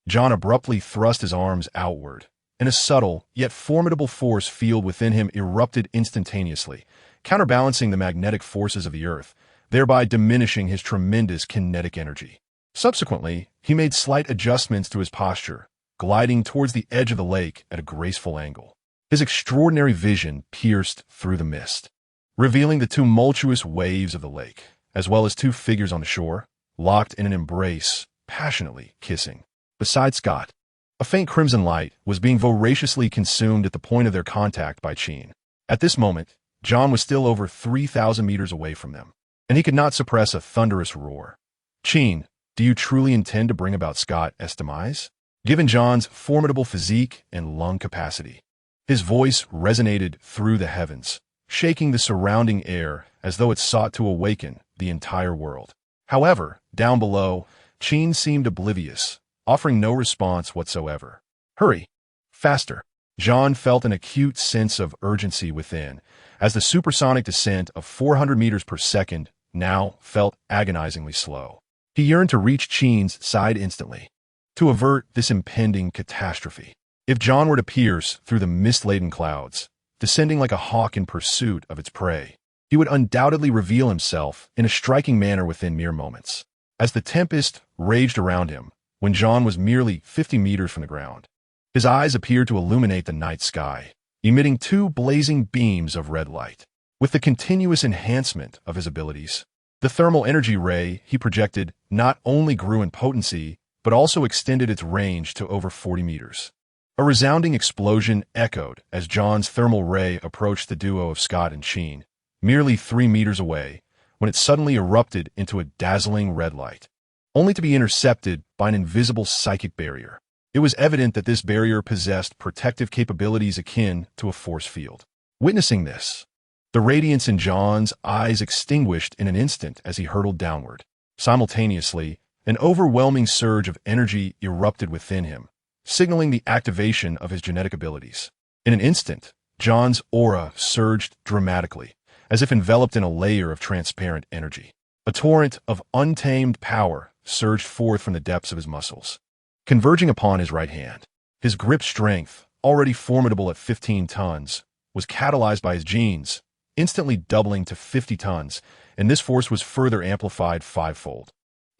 John abruptly thrust his arms outward, and a subtle, yet formidable force field within him erupted instantaneously, counterbalancing the magnetic forces of the earth, thereby diminishing his tremendous kinetic energy. Subsequently, he made slight adjustments to his posture, gliding towards the edge of the lake at a graceful angle. His extraordinary vision pierced through the mist, revealing the tumultuous waves of the lake, as well as two figures on the shore, locked in an embrace, passionately kissing. Beside Scott, a faint crimson light was being voraciously consumed at the point of their contact by Jean. At this moment, John was still over 3,000 meters away from them, and he could not suppress a thunderous roar. "Jean, do you truly intend to bring about Scott's demise?" Given John's formidable physique and lung capacity, his voice resonated through the heavens, shaking the surrounding air as though it sought to awaken the entire world. However, down below, Jean seemed oblivious, offering no response whatsoever. "Hurry! Faster!" John felt an acute sense of urgency within, as the supersonic descent of 400 meters per second now felt agonizingly slow. He yearned to reach Chien's side instantly, to avert this impending catastrophe. If John were to pierce through the mist-laden clouds, descending like a hawk in pursuit of its prey, he would undoubtedly reveal himself in a striking manner within mere moments. As the tempest raged around him, when John was merely 50 meters from the ground, his eyes appeared to illuminate the night sky, emitting two blazing beams of red light. With the continuous enhancement of his abilities, the thermal energy ray he projected not only grew in potency, but also extended its range to over 40 meters. A resounding explosion echoed as John's thermal ray approached the duo of Scott and Chien, merely 3 meters away, when it suddenly erupted into a dazzling red light, only to be intercepted by an invisible psychic barrier. It was evident that this barrier possessed protective capabilities akin to a force field. Witnessing this, the radiance in John's eyes extinguished in an instant as he hurtled downward. Simultaneously, an overwhelming surge of energy erupted within him, signaling the activation of his genetic abilities. In an instant, John's aura surged dramatically, as if enveloped in a layer of transparent energy. A torrent of untamed power surged forth from the depths of his muscles, converging upon his right hand. His grip strength, already formidable at 15 tons, was catalyzed by his genes, instantly doubling to 50 tons, and this force was further amplified fivefold,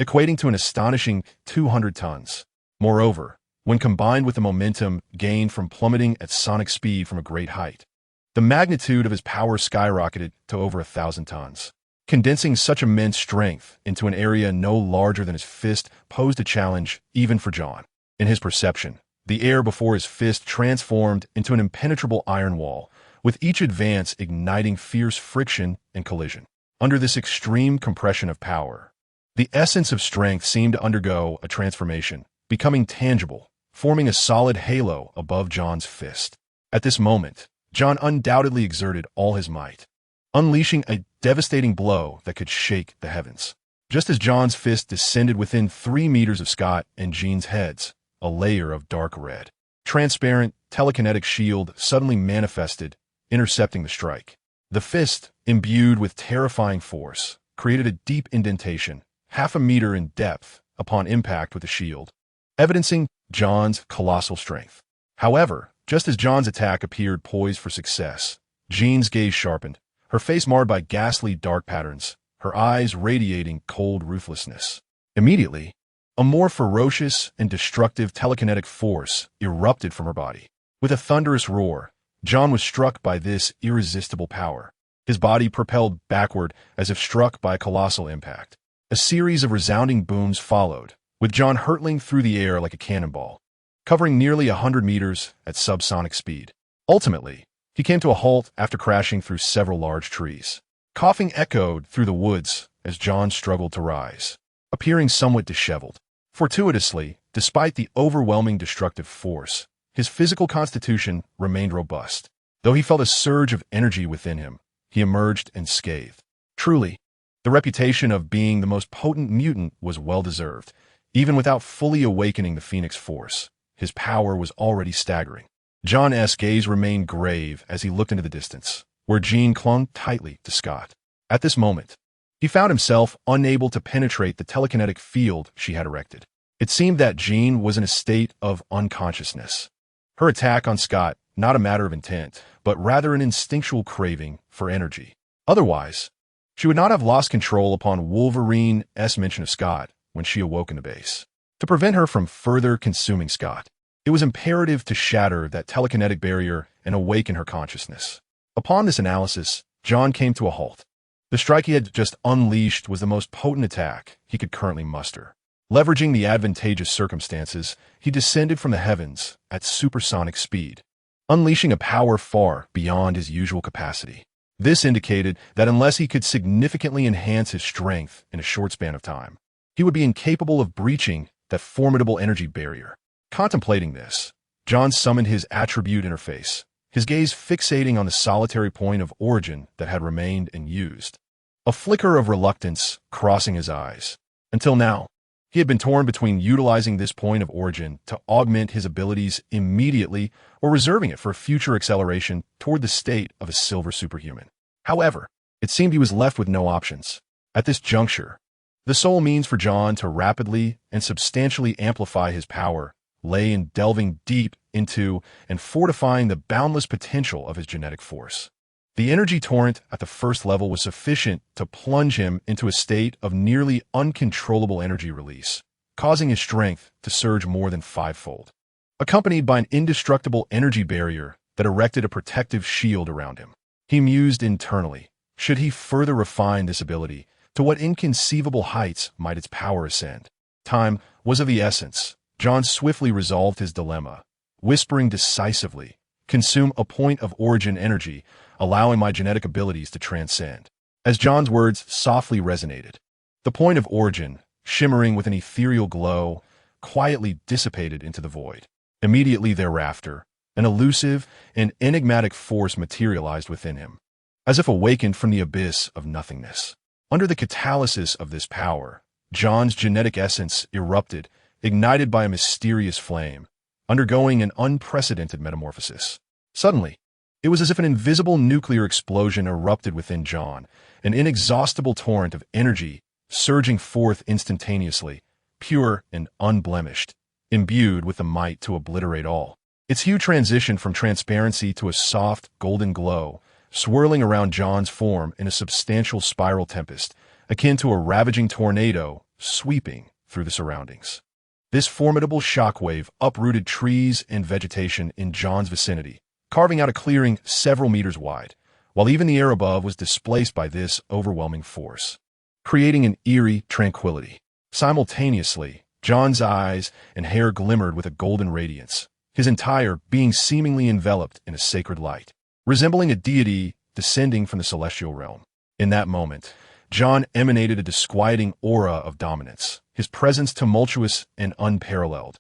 equating to an astonishing 200 tons. Moreover, when combined with the momentum gained from plummeting at sonic speed from a great height, the magnitude of his power skyrocketed to over 1,000 tons. Condensing such immense strength into an area no larger than his fist posed a challenge even for John. In his perception, the air before his fist transformed into an impenetrable iron wall, with each advance igniting fierce friction and collision. Under this extreme compression of power, the essence of strength seemed to undergo a transformation, becoming tangible, forming a solid halo above John's fist. At this moment, John undoubtedly exerted all his might, unleashing a devastating blow that could shake the heavens. Just as John's fist descended within 3 meters of Scott and Jean's heads, a layer of dark red, transparent telekinetic shield suddenly manifested, intercepting the strike. The fist, imbued with terrifying force, created a deep indentation, 0.5 meter in depth, upon impact with the shield, evidencing John's colossal strength. However, just as John's attack appeared poised for success, Jean's gaze sharpened, her face marred by ghastly dark patterns, her eyes radiating cold ruthlessness. Immediately, a more ferocious and destructive telekinetic force erupted from her body. With a thunderous roar, John was struck by this irresistible power. His body propelled backward as if struck by a colossal impact. A series of resounding booms followed, with John hurtling through the air like a cannonball, covering nearly 100 meters at subsonic speed. Ultimately, he came to a halt after crashing through several large trees. Coughing echoed through the woods as John struggled to rise, appearing somewhat disheveled. Fortuitously, despite the overwhelming destructive force, his physical constitution remained robust. Though he felt a surge of energy within him, he emerged unscathed. Truly, the reputation of being the most potent mutant was well-deserved. Even without fully awakening the Phoenix Force, his power was already staggering. John's gaze remained grave as he looked into the distance, where Jean clung tightly to Scott. At this moment, he found himself unable to penetrate the telekinetic field she had erected. It seemed that Jean was in a state of unconsciousness. Her attack on Scott, not a matter of intent, but rather an instinctual craving for energy. Otherwise, she would not have lost control upon Wolverine's mention of Scott when she awoke in the base. To prevent her from further consuming Scott, it was imperative to shatter that telekinetic barrier and awaken her consciousness. Upon this analysis, John came to a halt. The strike he had just unleashed was the most potent attack he could currently muster. Leveraging the advantageous circumstances, he descended from the heavens at supersonic speed, unleashing a power far beyond his usual capacity. This indicated that unless he could significantly enhance his strength in a short span of time, he would be incapable of breaching that formidable energy barrier. Contemplating this, John summoned his attribute interface, his gaze fixating on the solitary point of origin that had remained unused. A flicker of reluctance crossing his eyes. Until now, he had been torn between utilizing this point of origin to augment his abilities immediately or reserving it for a future acceleration toward the state of a silver superhuman. However, it seemed he was left with no options. At this juncture, The sole means for John to rapidly and substantially amplify his power lay in delving deep into and fortifying the boundless potential of his genetic force. The energy torrent at the first level was sufficient to plunge him into a state of nearly uncontrollable energy release, causing his strength to surge more than fivefold, accompanied by an indestructible energy barrier that erected a protective shield around him. He mused internally, should he further refine this ability, to what inconceivable heights might its power ascend? Time was of the essence. John swiftly resolved his dilemma, whispering decisively, consume a point of origin energy, allowing my genetic abilities to transcend. As John's words softly resonated, the point of origin, shimmering with an ethereal glow, quietly dissipated into the void. Immediately thereafter, an elusive and enigmatic force materialized within him, as if awakened from the abyss of nothingness. Under the catalysis of this power, John's genetic essence erupted, ignited by a mysterious flame, undergoing an unprecedented metamorphosis. Suddenly, it was as if an invisible nuclear explosion erupted within John, an inexhaustible torrent of energy surging forth instantaneously, pure and unblemished, imbued with the might to obliterate all. Its hue transitioned from transparency to a soft, golden glow, swirling around John's form in a substantial spiral tempest, akin to a ravaging tornado sweeping through the surroundings. This formidable shockwave uprooted trees and vegetation in John's vicinity, carving out a clearing several meters wide, while even the air above was displaced by this overwhelming force, creating an eerie tranquility. Simultaneously, John's eyes and hair glimmered with a golden radiance, his entire being seemingly enveloped in a sacred light, resembling a deity descending from the celestial realm. In that moment, John emanated a disquieting aura of dominance, his presence tumultuous and unparalleled,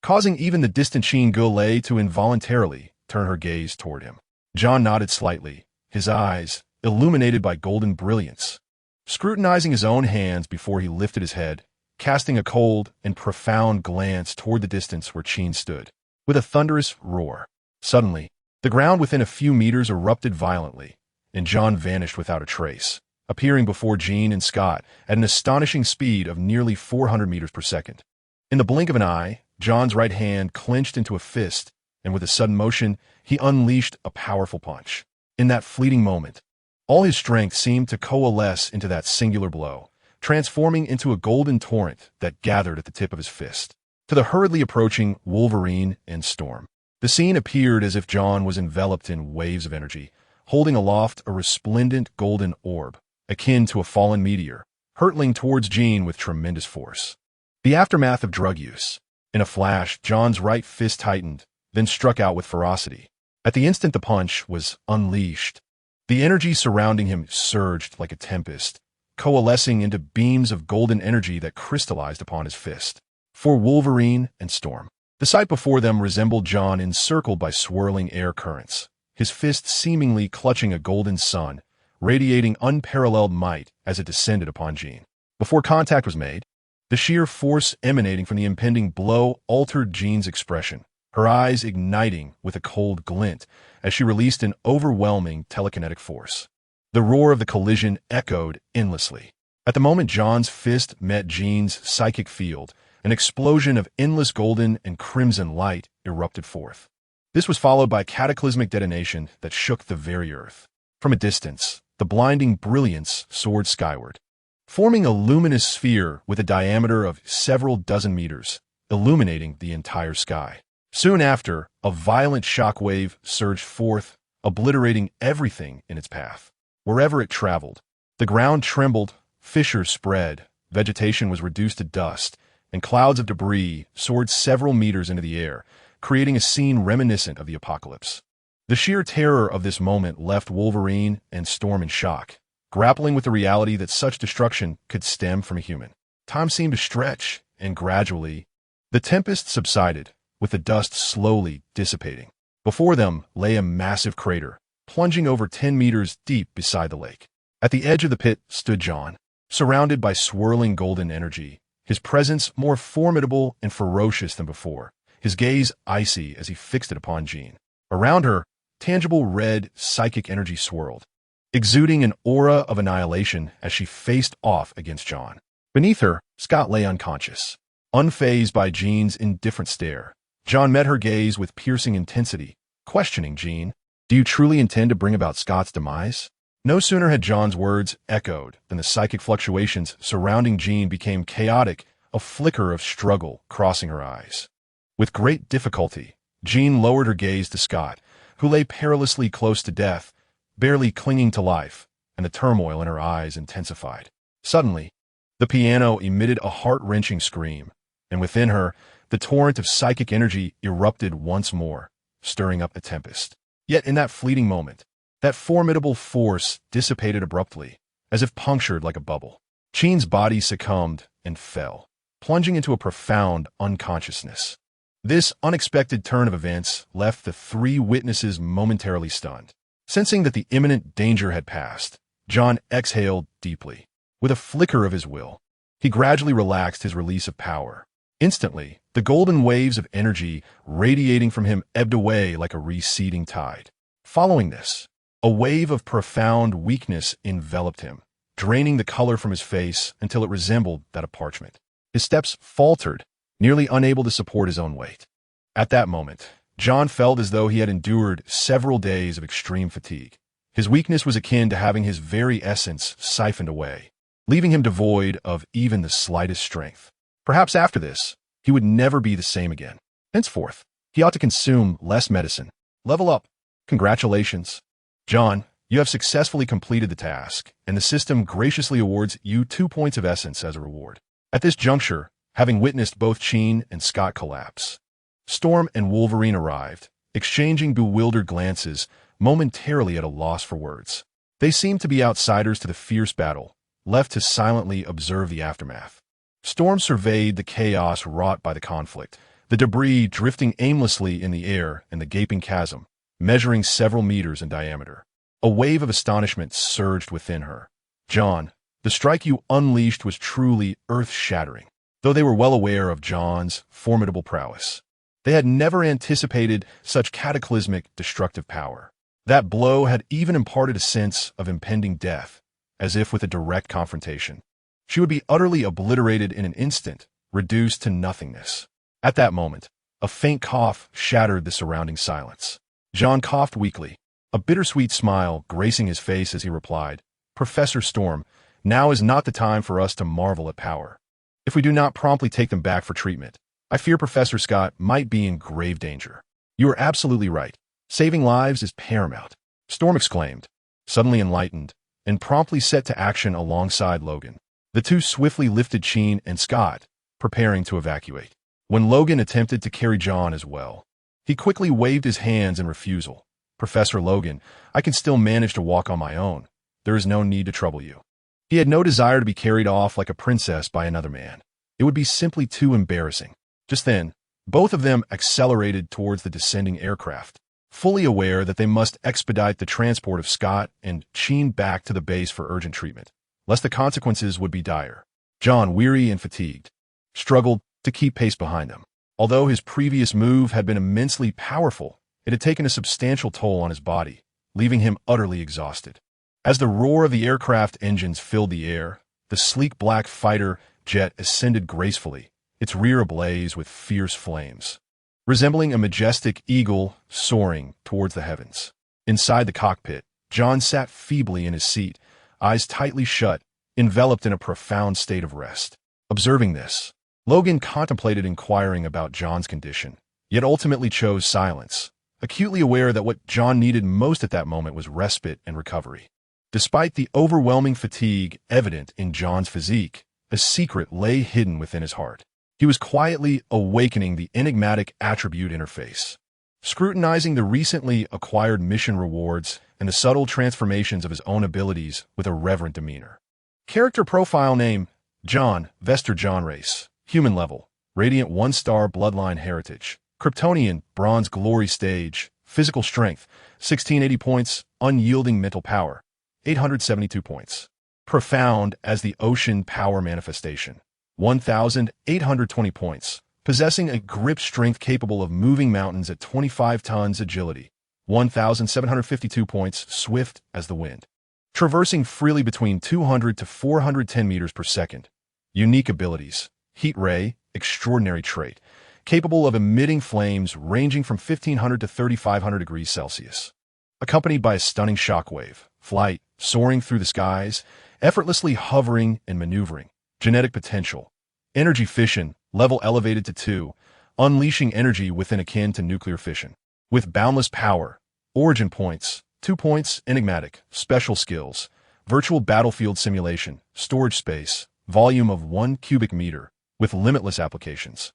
causing even the distant Jean Goulet to involuntarily turn her gaze toward him. John nodded slightly, his eyes, illuminated by golden brilliance, scrutinizing his own hands before he lifted his head, casting a cold and profound glance toward the distance where Jean stood. With a thunderous roar, suddenly, the ground within a few meters erupted violently, and John vanished without a trace, appearing before Jean and Scott at an astonishing speed of nearly 400 meters per second. In the blink of an eye, John's right hand clenched into a fist, and with a sudden motion, he unleashed a powerful punch. In that fleeting moment, all his strength seemed to coalesce into that singular blow, transforming into a golden torrent that gathered at the tip of his fist. To the hurriedly approaching Wolverine and Storm, the scene appeared as if John was enveloped in waves of energy, holding aloft a resplendent golden orb, akin to a fallen meteor, hurtling towards Jean with tremendous force. The aftermath of drug use. In a flash, John's right fist tightened, then struck out with ferocity. At the instant the punch was unleashed, the energy surrounding him surged like a tempest, coalescing into beams of golden energy that crystallized upon his fist. For Wolverine and Storm, the sight before them resembled John encircled by swirling air currents, his fist seemingly clutching a golden sun, radiating unparalleled might as it descended upon Jean. Before contact was made, the sheer force emanating from the impending blow altered Jean's expression, her eyes igniting with a cold glint as she released an overwhelming telekinetic force. The roar of the collision echoed endlessly. At the moment John's fist met Jean's psychic field, an explosion of endless golden and crimson light erupted forth. This was followed by a cataclysmic detonation that shook the very earth. From a distance, the blinding brilliance soared skyward, forming a luminous sphere with a diameter of several dozen meters, illuminating the entire sky. Soon after, a violent shock wave surged forth, obliterating everything in its path. Wherever it traveled, the ground trembled, fissures spread, vegetation was reduced to dust, and clouds of debris soared several meters into the air, creating a scene reminiscent of the apocalypse. The sheer terror of this moment left Wolverine and Storm in shock, grappling with the reality that such destruction could stem from a human. Time seemed to stretch, and gradually, the tempest subsided, with the dust slowly dissipating. Before them lay a massive crater, plunging over 10 meters deep beside the lake. At the edge of the pit stood John, surrounded by swirling golden energy, his presence more formidable and ferocious than before, his gaze icy as he fixed it upon Jean. Around her, tangible red psychic energy swirled, exuding an aura of annihilation as she faced off against John. Beneath her, Scott lay unconscious. Unfazed by Jean's indifferent stare, John met her gaze with piercing intensity, questioning Jean. Do you truly intend to bring about Scott's demise? No sooner had John's words echoed than the psychic fluctuations surrounding Jean became chaotic, a flicker of struggle crossing her eyes. With great difficulty, Jean lowered her gaze to Scott, who lay perilously close to death, barely clinging to life, and the turmoil in her eyes intensified. Suddenly, the piano emitted a heart-wrenching scream, and within her, the torrent of psychic energy erupted once more, stirring up the tempest. Yet in that fleeting moment, that formidable force dissipated abruptly, as if punctured like a bubble. Jean's body succumbed and fell, plunging into a profound unconsciousness. This unexpected turn of events left the three witnesses momentarily stunned. Sensing that the imminent danger had passed, John exhaled deeply. With a flicker of his will, he gradually relaxed his release of power. Instantly, the golden waves of energy radiating from him ebbed away like a receding tide. Following this, a wave of profound weakness enveloped him, draining the color from his face until it resembled that of parchment. His steps faltered, nearly unable to support his own weight. At that moment, John felt as though he had endured several days of extreme fatigue. His weakness was akin to having his very essence siphoned away, leaving him devoid of even the slightest strength. Perhaps after this, he would never be the same again. Henceforth, he ought to consume less medicine. Level up. Congratulations. John, you have successfully completed the task, and the system graciously awards you 2 points of essence as a reward. At this juncture, having witnessed both Jean and Scott collapse, Storm and Wolverine arrived, exchanging bewildered glances, momentarily at a loss for words. They seemed to be outsiders to the fierce battle, left to silently observe the aftermath. Storm surveyed the chaos wrought by the conflict, the debris drifting aimlessly in the air and the gaping chasm, measuring several meters in diameter. A wave of astonishment surged within her. John, the strike you unleashed was truly earth-shattering. Though they were well aware of John's formidable prowess, they had never anticipated such cataclysmic, destructive power. That blow had even imparted a sense of impending death, as if with a direct confrontation. She would be utterly obliterated in an instant, reduced to nothingness. At that moment, a faint cough shattered the surrounding silence. John coughed weakly, a bittersweet smile gracing his face as he replied, "Professor Storm, now is not the time for us to marvel at power. If we do not promptly take them back for treatment, I fear Professor Scott might be in grave danger." "You are absolutely right. Saving lives is paramount," Storm exclaimed, suddenly enlightened, and promptly set to action alongside Logan. The two swiftly lifted Jean and Scott, preparing to evacuate. When Logan attempted to carry John as well, he quickly waved his hands in refusal. "Professor Logan, I can still manage to walk on my own. There is no need to trouble you." He had no desire to be carried off like a princess by another man. It would be simply too embarrassing. Just then, both of them accelerated towards the descending aircraft, fully aware that they must expedite the transport of Scott and Jean back to the base for urgent treatment, lest the consequences would be dire. John, weary and fatigued, struggled to keep pace behind them. Although his previous move had been immensely powerful, it had taken a substantial toll on his body, leaving him utterly exhausted. As the roar of the aircraft engines filled the air, the sleek black fighter jet ascended gracefully, its rear ablaze with fierce flames, resembling a majestic eagle soaring towards the heavens. Inside the cockpit, John sat feebly in his seat, eyes tightly shut, enveloped in a profound state of rest. Observing this, Logan contemplated inquiring about John's condition, yet ultimately chose silence, acutely aware that what John needed most at that moment was respite and recovery. Despite the overwhelming fatigue evident in John's physique, a secret lay hidden within his heart. He was quietly awakening the enigmatic attribute interface, scrutinizing the recently acquired mission rewards and the subtle transformations of his own abilities with a reverent demeanor. Character profile name: John, Vester John race, human level, radiant 1-star bloodline heritage, Kryptonian, bronze glory stage, physical strength, 1680 points, unyielding mental power, 872 points. Profound as the ocean power manifestation, 1,820 points, possessing a grip strength capable of moving mountains at 25 tons agility, 1,752 points, swift as the wind, traversing freely between 200 to 410 meters per second, Unique abilities. Heat Ray, extraordinary trait, capable of emitting flames ranging from 1500 to 3500 degrees Celsius. Accompanied by a stunning shockwave, flight, soaring through the skies, effortlessly hovering and maneuvering. Genetic potential. Energy fission, level elevated to 2, unleashing energy within akin to nuclear fission. With boundless power. Origin points, 2 points, enigmatic, special skills, virtual battlefield simulation, storage space, volume of 1 cubic meter, with limitless applications.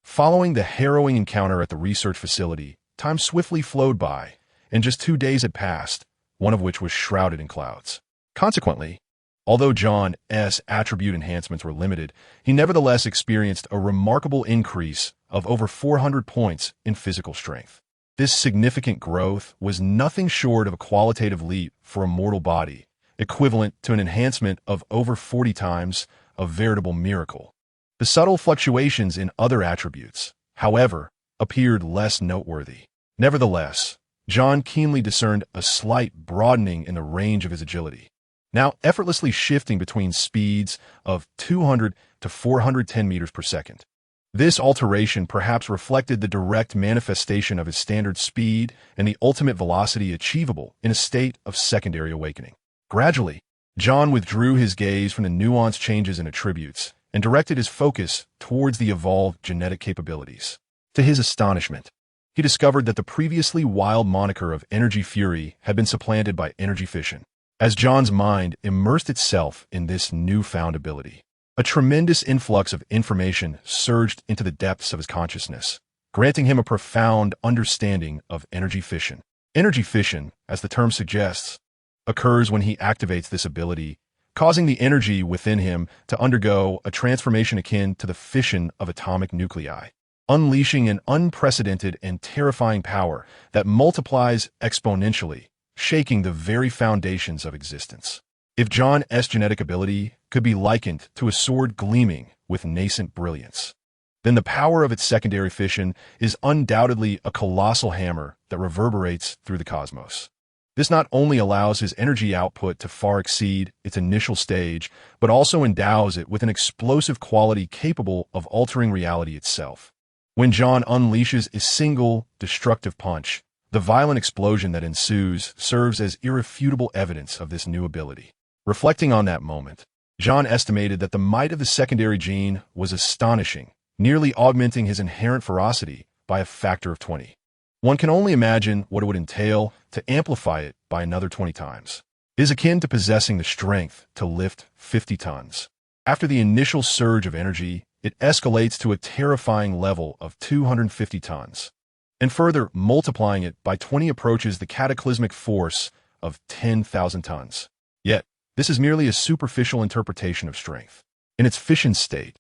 Following the harrowing encounter at the research facility, time swiftly flowed by, and just 2 days had passed, one of which was shrouded in clouds. Consequently, although John's attribute enhancements were limited, he nevertheless experienced a remarkable increase of over 400 points in physical strength. This significant growth was nothing short of a qualitative leap for a mortal body, equivalent to an enhancement of over 40 times, a veritable miracle. The subtle fluctuations in other attributes, however, appeared less noteworthy. Nevertheless, John keenly discerned a slight broadening in the range of his agility, now effortlessly shifting between speeds of 200 to 410 meters per second. This alteration perhaps reflected the direct manifestation of his standard speed and the ultimate velocity achievable in a state of secondary awakening. Gradually, John withdrew his gaze from the nuanced changes in attributes and directed his focus towards the evolved genetic capabilities. To his astonishment, he discovered that the previously wild moniker of Energy Fury had been supplanted by Energy Fission. As John's mind immersed itself in this newfound ability, a tremendous influx of information surged into the depths of his consciousness, granting him a profound understanding of energy fission. Energy fission, as the term suggests, occurs when he activates this ability, causing the energy within him to undergo a transformation akin to the fission of atomic nuclei, unleashing an unprecedented and terrifying power that multiplies exponentially, shaking the very foundations of existence. If John's genetic ability could be likened to a sword gleaming with nascent brilliance, then the power of its secondary fission is undoubtedly a colossal hammer that reverberates through the cosmos. This not only allows his energy output to far exceed its initial stage, but also endows it with an explosive quality capable of altering reality itself. When John unleashes a single, destructive punch, the violent explosion that ensues serves as irrefutable evidence of this new ability. Reflecting on that moment, John estimated that the might of the secondary gene was astonishing, nearly augmenting his inherent ferocity by a factor of 20. One can only imagine what it would entail to amplify it by another 20 times. It is akin to possessing the strength to lift 50 tons. After the initial surge of energy, it escalates to a terrifying level of 250 tons. And further multiplying it by 20 approaches the cataclysmic force of 10,000 tons. Yet, this is merely a superficial interpretation of strength. In its fission state,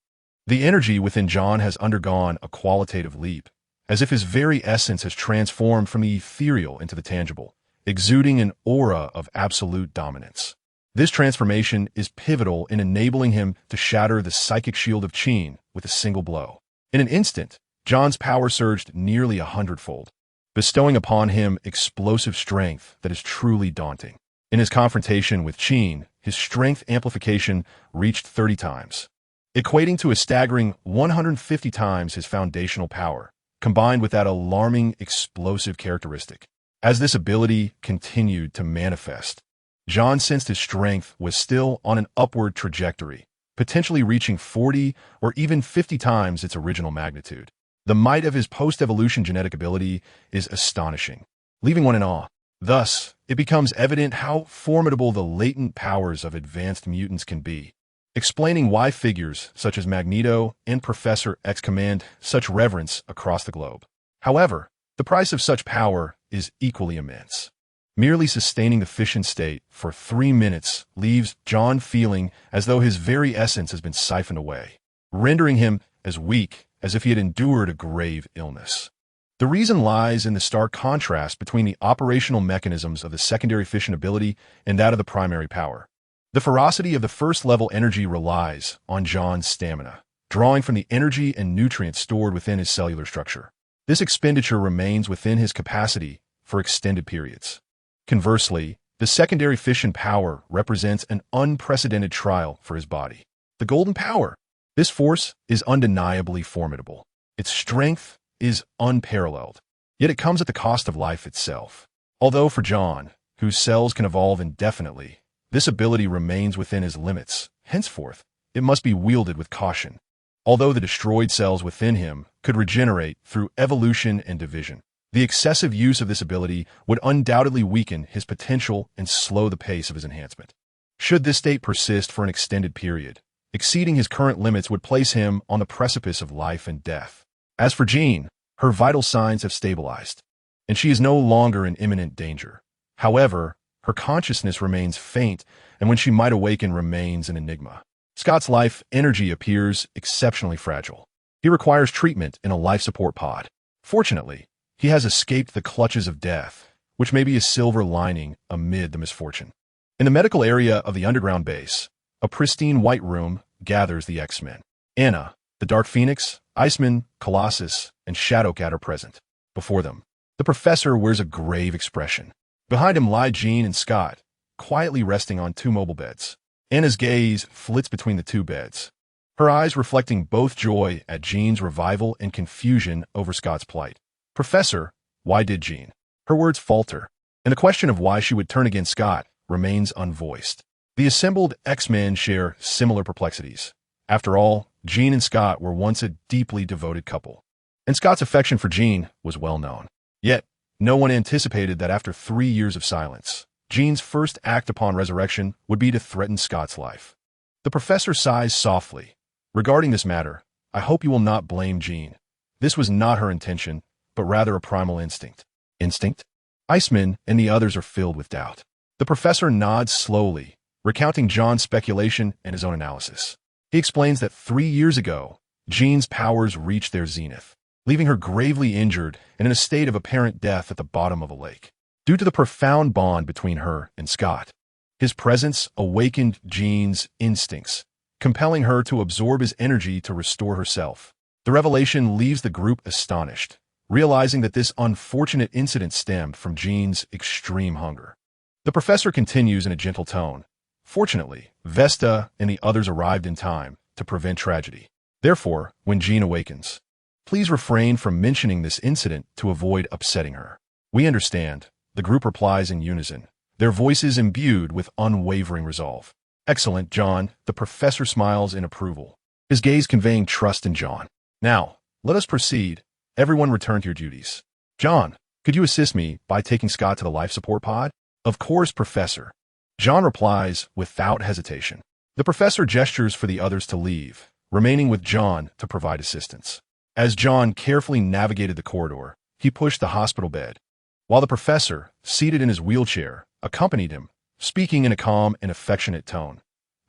the energy within John has undergone a qualitative leap, as if his very essence has transformed from the ethereal into the tangible, exuding an aura of absolute dominance. This transformation is pivotal in enabling him to shatter the psychic shield of Qin with a single blow. In an instant, John's power surged nearly 100-fold, bestowing upon him explosive strength that is truly daunting. In his confrontation with Qin, his strength amplification reached 30 times, equating to a staggering 150 times his foundational power, combined with that alarming explosive characteristic. As this ability continued to manifest, John sensed his strength was still on an upward trajectory, potentially reaching 40 or even 50 times its original magnitude. The might of his post-evolution genetic ability is astonishing, leaving one in awe. Thus, it becomes evident how formidable the latent powers of advanced mutants can be, explaining why figures such as Magneto and Professor X command such reverence across the globe. However, the price of such power is equally immense. Merely sustaining the fission state for 3 minutes leaves John feeling as though his very essence has been siphoned away, rendering him as weak as if he had endured a grave illness. The reason lies in the stark contrast between the operational mechanisms of the secondary fission ability and that of the primary power. The ferocity of the first-level energy relies on John's stamina, drawing from the energy and nutrients stored within his cellular structure. This expenditure remains within his capacity for extended periods. Conversely, the secondary fission power represents an unprecedented trial for his body. The golden power. This force is undeniably formidable. Its strength is unparalleled, yet it comes at the cost of life itself. Although for John, whose cells can evolve indefinitely, this ability remains within his limits. Henceforth, it must be wielded with caution. Although the destroyed cells within him could regenerate through evolution and division, the excessive use of this ability would undoubtedly weaken his potential and slow the pace of his enhancement. Should this state persist for an extended period, exceeding his current limits would place him on the precipice of life and death. As for Jean, her vital signs have stabilized, and she is no longer in imminent danger. However, her consciousness remains faint, and when she might awaken remains an enigma. Scott's life energy appears exceptionally fragile. He requires treatment in a life support pod. Fortunately, he has escaped the clutches of death, which may be a silver lining amid the misfortune. In the medical area of the underground base, a pristine white room gathers the X-Men. Anna, the Dark Phoenix, Iceman, Colossus, and Shadowcat are present. Before them, the professor wears a grave expression. Behind him lie Jean and Scott, quietly resting on two mobile beds. Anna's gaze flits between the two beds, her eyes reflecting both joy at Jean's revival and confusion over Scott's plight. Professor, why did Jean? Her words falter, and the question of why she would turn against Scott remains unvoiced. The assembled X-Men share similar perplexities. After all, Jean and Scott were once a deeply devoted couple, and Scott's affection for Jean was well known. Yet, no one anticipated that after 3 years of silence, Jean's first act upon resurrection would be to threaten Scott's life. The professor sighs softly. Regarding this matter, I hope you will not blame Jean. This was not her intention, but rather a primal instinct. Instinct? Iceman and the others are filled with doubt. The professor nods slowly, recounting John's speculation and his own analysis. He explains that 3 years ago, Jean's powers reached their zenith, leaving her gravely injured and in a state of apparent death at the bottom of a lake. Due to the profound bond between her and Scott, his presence awakened Jean's instincts, compelling her to absorb his energy to restore herself. The revelation leaves the group astonished, realizing that this unfortunate incident stemmed from Jean's extreme hunger. The professor continues in a gentle tone. Fortunately, Vesta and the others arrived in time to prevent tragedy. Therefore, when Jean awakens, please refrain from mentioning this incident to avoid upsetting her. We understand, the group replies in unison, their voices imbued with unwavering resolve. Excellent, John, the professor smiles in approval, his gaze conveying trust in John. Now, let us proceed. Everyone return to your duties. John, could you assist me by taking Scott to the life support pod? Of course, Professor. John replies without hesitation. The professor gestures for the others to leave, remaining with John to provide assistance. As John carefully navigated the corridor, he pushed the hospital bed, while the professor, seated in his wheelchair, accompanied him, speaking in a calm and affectionate tone.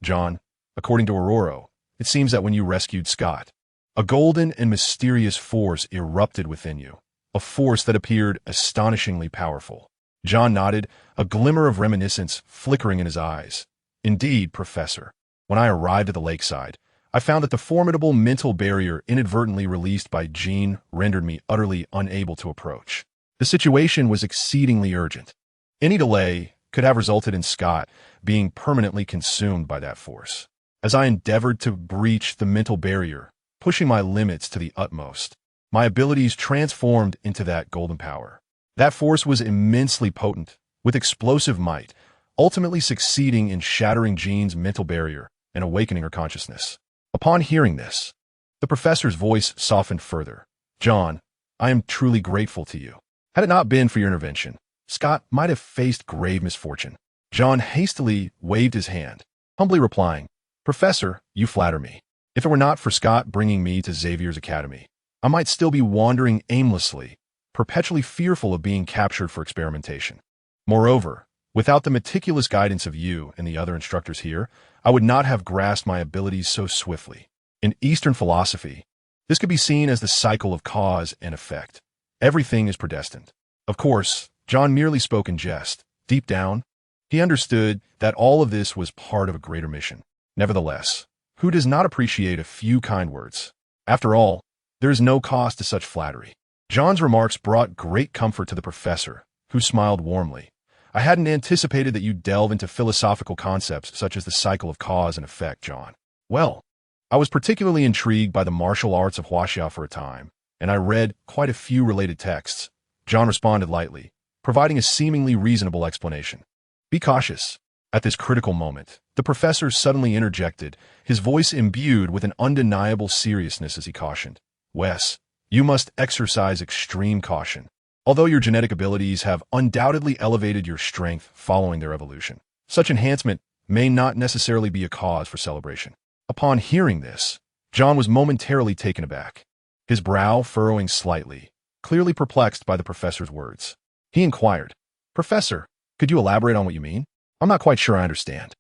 John, according to Aurora, it seems that when you rescued Scott, a golden and mysterious force erupted within you, a force that appeared astonishingly powerful. John nodded, a glimmer of reminiscence flickering in his eyes. Indeed, Professor. When I arrived at the lakeside, I found that the formidable mental barrier inadvertently released by Jean rendered me utterly unable to approach. The situation was exceedingly urgent. Any delay could have resulted in Scott being permanently consumed by that force. As I endeavored to breach the mental barrier, pushing my limits to the utmost, my abilities transformed into that golden power. That force was immensely potent, with explosive might, ultimately succeeding in shattering Jean's mental barrier and awakening her consciousness. Upon hearing this, the professor's voice softened further. John, I am truly grateful to you. Had it not been for your intervention, Scott might have faced grave misfortune. John hastily waved his hand, humbly replying, Professor, you flatter me. If it were not for Scott bringing me to Xavier's Academy, I might still be wandering aimlessly, perpetually fearful of being captured for experimentation. Moreover, without the meticulous guidance of you and the other instructors here, I would not have grasped my abilities so swiftly. In Eastern philosophy, this could be seen as the cycle of cause and effect. Everything is predestined. Of course, John merely spoke in jest. Deep down, he understood that all of this was part of a greater mission. Nevertheless, who does not appreciate a few kind words? After all, there is no cost to such flattery. John's remarks brought great comfort to the professor, who smiled warmly. I hadn't anticipated that you'd delve into philosophical concepts such as the cycle of cause and effect, John. Well, I was particularly intrigued by the martial arts of Huaxia for a time, and I read quite a few related texts. John responded lightly, providing a seemingly reasonable explanation. Be cautious. At this critical moment, the professor suddenly interjected, his voice imbued with an undeniable seriousness as he cautioned. Wes, you must exercise extreme caution. Although your genetic abilities have undoubtedly elevated your strength following their evolution, such enhancement may not necessarily be a cause for celebration. Upon hearing this, John was momentarily taken aback, his brow furrowing slightly, clearly perplexed by the professor's words. He inquired, Professor, could you elaborate on what you mean? I'm not quite sure I understand.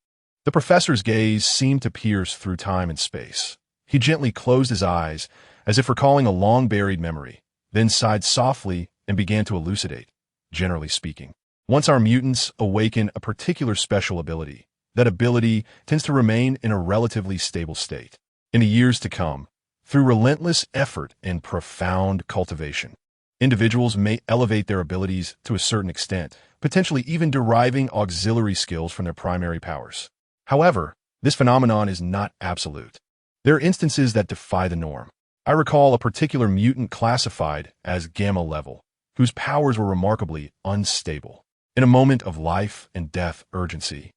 The professor's gaze seemed to pierce through time and space. He gently closed his eyes, as if recalling a long-buried memory, then sighed softly and began to elucidate. Generally speaking, once our mutants awaken a particular special ability, that ability tends to remain in a relatively stable state. In the years to come, through relentless effort and profound cultivation, individuals may elevate their abilities to a certain extent, potentially even deriving auxiliary skills from their primary powers. However, this phenomenon is not absolute. There are instances that defy the norm. I recall a particular mutant classified as Gamma level, whose powers were remarkably unstable. In a moment of life and death urgency,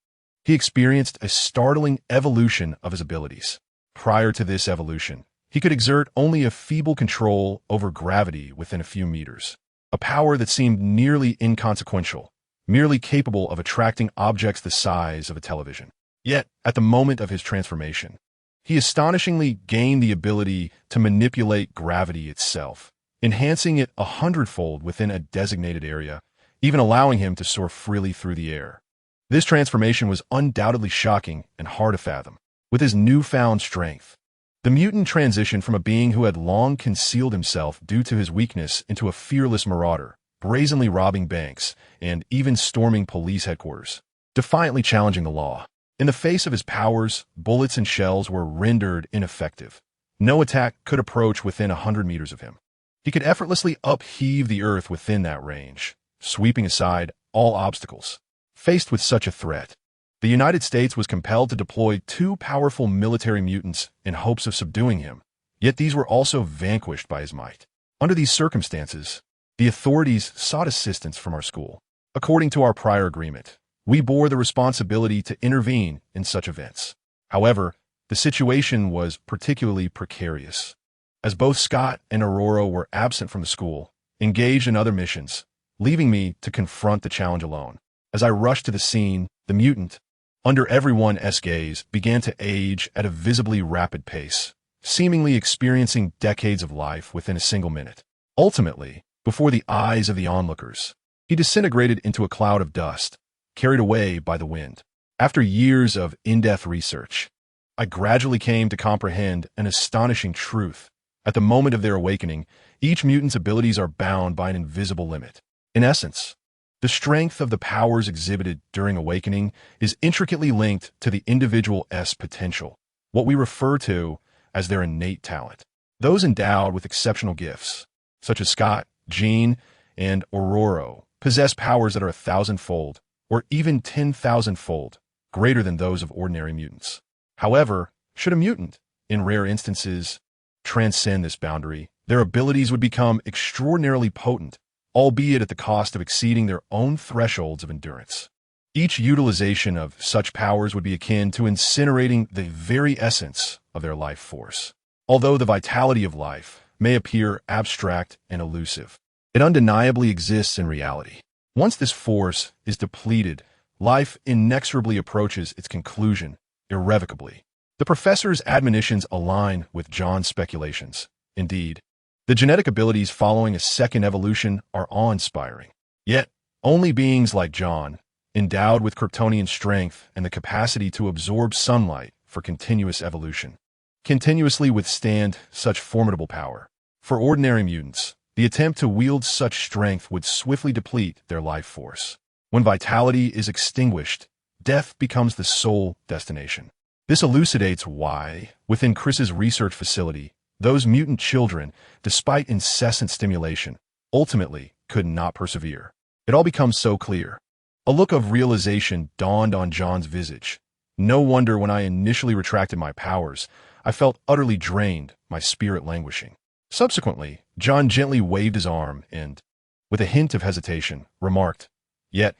he experienced a startling evolution of his abilities. Prior to this evolution, he could exert only a feeble control over gravity within a few meters, a power that seemed nearly inconsequential, merely capable of attracting objects the size of a television. Yet, at the moment of his transformation, he astonishingly gained the ability to manipulate gravity itself, enhancing it 100-fold within a designated area, even allowing him to soar freely through the air. This transformation was undoubtedly shocking and hard to fathom. With his newfound strength, the mutant transitioned from a being who had long concealed himself due to his weakness into a fearless marauder, brazenly robbing banks and even storming police headquarters, defiantly challenging the law. In the face of his powers, bullets and shells were rendered ineffective. No attack could approach within 100 meters of him. He could effortlessly upheave the earth within that range, sweeping aside all obstacles. Faced with such a threat, the United States was compelled to deploy 2 powerful military mutants in hopes of subduing him, yet these were also vanquished by his might. Under these circumstances, the authorities sought assistance from our school. According to our prior agreement, we bore the responsibility to intervene in such events. However, the situation was particularly precarious, as both Scott and Aurora were absent from the school, engaged in other missions, leaving me to confront the challenge alone. As I rushed to the scene, the mutant, under everyone's gaze, began to age at a visibly rapid pace, seemingly experiencing decades of life within a single minute. Ultimately, before the eyes of the onlookers, he disintegrated into a cloud of dust, carried away by the wind. After years of in-depth research, I gradually came to comprehend an astonishing truth. At the moment of their awakening, each mutant's abilities are bound by an invisible limit. In essence, the strength of the powers exhibited during awakening is intricately linked to the individual's potential, what we refer to as their innate talent. Those endowed with exceptional gifts, such as Scott, Jean, and Aurora, possess powers that are 1,000-fold, or even 10,000-fold, greater than those of ordinary mutants. However, should a mutant, in rare instances, transcend this boundary, their abilities would become extraordinarily potent, albeit at the cost of exceeding their own thresholds of endurance. Each utilization of such powers would be akin to incinerating the very essence of their life force. Although the vitality of life may appear abstract and elusive, it undeniably exists in reality. Once this force is depleted, life inexorably approaches its conclusion, irrevocably. The professor's admonitions align with John's speculations. Indeed, the genetic abilities following a second evolution are awe-inspiring. Yet, only beings like John, endowed with Kryptonian strength and the capacity to absorb sunlight for continuous evolution, continuously withstand such formidable power. For ordinary mutants, the attempt to wield such strength would swiftly deplete their life force. When vitality is extinguished, death becomes the sole destination. This elucidates why, within Chris's research facility, those mutant children, despite incessant stimulation, ultimately could not persevere. It all becomes so clear. A look of realization dawned on John's visage, No wonder when I initially retracted my powers, I felt utterly drained, my spirit languishing. Subsequently, John gently waved his arm and, with a hint of hesitation, remarked, "Yet,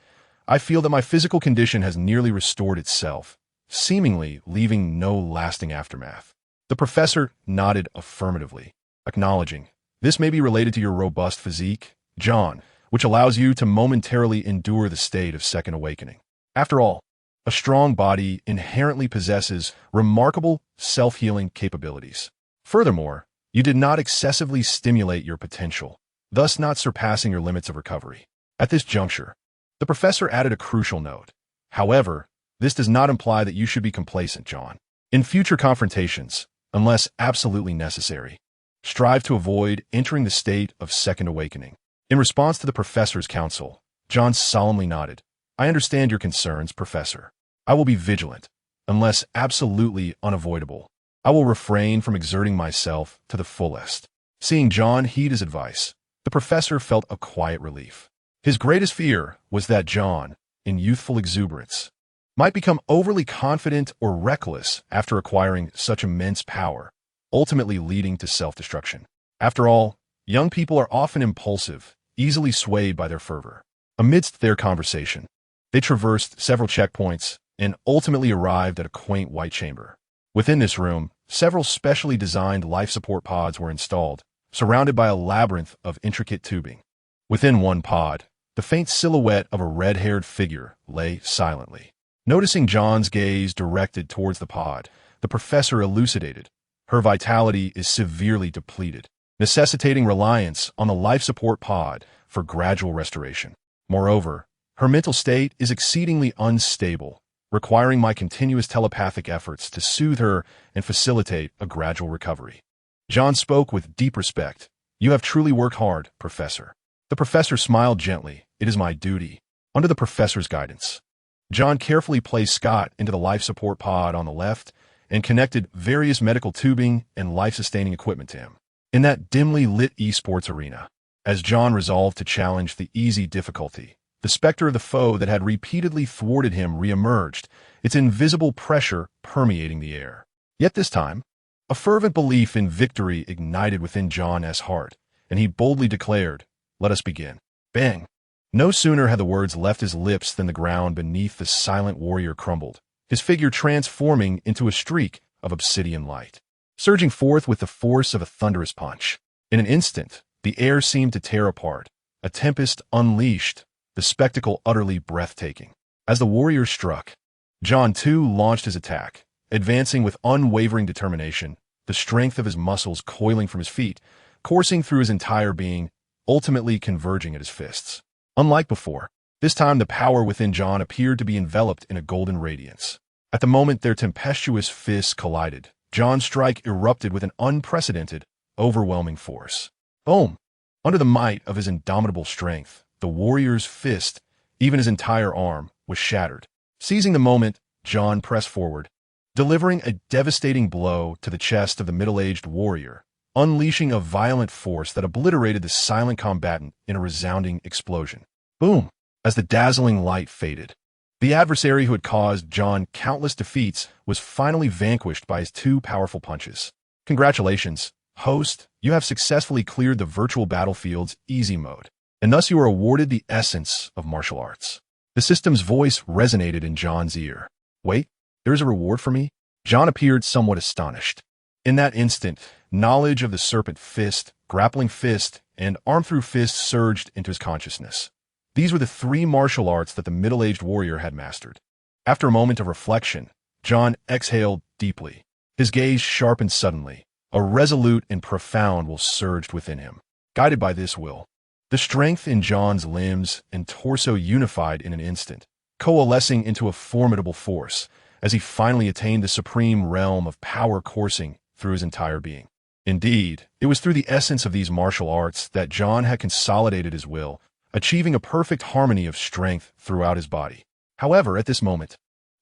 I feel that my physical condition has nearly restored itself, seemingly leaving no lasting aftermath." The professor nodded affirmatively, acknowledging, "This may be related to your robust physique, John, which allows you to momentarily endure the state of second awakening. After all, a strong body inherently possesses remarkable self-healing capabilities. Furthermore, you did not excessively stimulate your potential, thus not surpassing your limits of recovery." At this juncture, the professor added a crucial note. "However, this does not imply that you should be complacent, John. In future confrontations, unless absolutely necessary, strive to avoid entering the state of second awakening." In response to the professor's counsel, John solemnly nodded. "I understand your concerns, Professor. I will be vigilant, unless absolutely unavoidable. I will refrain from exerting myself to the fullest." Seeing John heed his advice, the professor felt a quiet relief. His greatest fear was that John, in youthful exuberance, might become overly confident or reckless after acquiring such immense power, ultimately leading to self-destruction. After all, young people are often impulsive, easily swayed by their fervor. Amidst their conversation, they traversed several checkpoints and ultimately arrived at a quaint white chamber. Within this room, several specially designed life support pods were installed, surrounded by a labyrinth of intricate tubing. Within one pod, the faint silhouette of a red-haired figure lay silently. Noticing John's gaze directed towards the pod, the professor elucidated, "Her vitality is severely depleted, necessitating reliance on the life support pod for gradual restoration. Moreover, her mental state is exceedingly unstable, requiring my continuous telepathic efforts to soothe her and facilitate a gradual recovery." John spoke with deep respect. "You have truly worked hard, Professor." The professor smiled gently. "It is my duty." Under the professor's guidance, John carefully placed Scott into the life support pod on the left and connected various medical tubing and life-sustaining equipment to him. In that dimly lit esports arena, as John resolved to challenge the easy difficulty, the specter of the foe that had repeatedly thwarted him reemerged, its invisible pressure permeating the air. Yet this time, a fervent belief in victory ignited within John's heart, and he boldly declared, "Let us begin." Bang! No sooner had the words left his lips than the ground beneath the silent warrior crumbled, his figure transforming into a streak of obsidian light, surging forth with the force of a thunderous punch. In an instant, the air seemed to tear apart, a tempest unleashed, the spectacle utterly breathtaking. As the warrior struck, John too launched his attack, advancing with unwavering determination, the strength of his muscles coiling from his feet, coursing through his entire being, ultimately converging at his fists. Unlike before, this time the power within John appeared to be enveloped in a golden radiance. At the moment their tempestuous fists collided, John's strike erupted with an unprecedented, overwhelming force. Boom! Under the might of his indomitable strength, the warrior's fist, even his entire arm, was shattered. Seizing the moment, John pressed forward, delivering a devastating blow to the chest of the middle-aged warrior, unleashing a violent force that obliterated the silent combatant in a resounding explosion. Boom! As the dazzling light faded, the adversary who had caused John countless defeats was finally vanquished by his two powerful punches. Congratulations, host, you have successfully cleared the virtual battlefield's easy mode, and thus you are awarded the essence of martial arts. The system's voice resonated in John's ear. Wait, there is a reward for me? John appeared somewhat astonished. In that instant, knowledge of the serpent fist, grappling fist, and arm-through fist surged into his consciousness. These were the three martial arts that the middle-aged warrior had mastered. After a moment of reflection, John exhaled deeply. His gaze sharpened suddenly. A resolute and profound will surged within him. Guided by this will, the strength in John's limbs and torso unified in an instant, coalescing into a formidable force, as he finally attained the supreme realm of power coursing through his entire being. Indeed, it was through the essence of these martial arts that John had consolidated his will, achieving a perfect harmony of strength throughout his body. However, at this moment,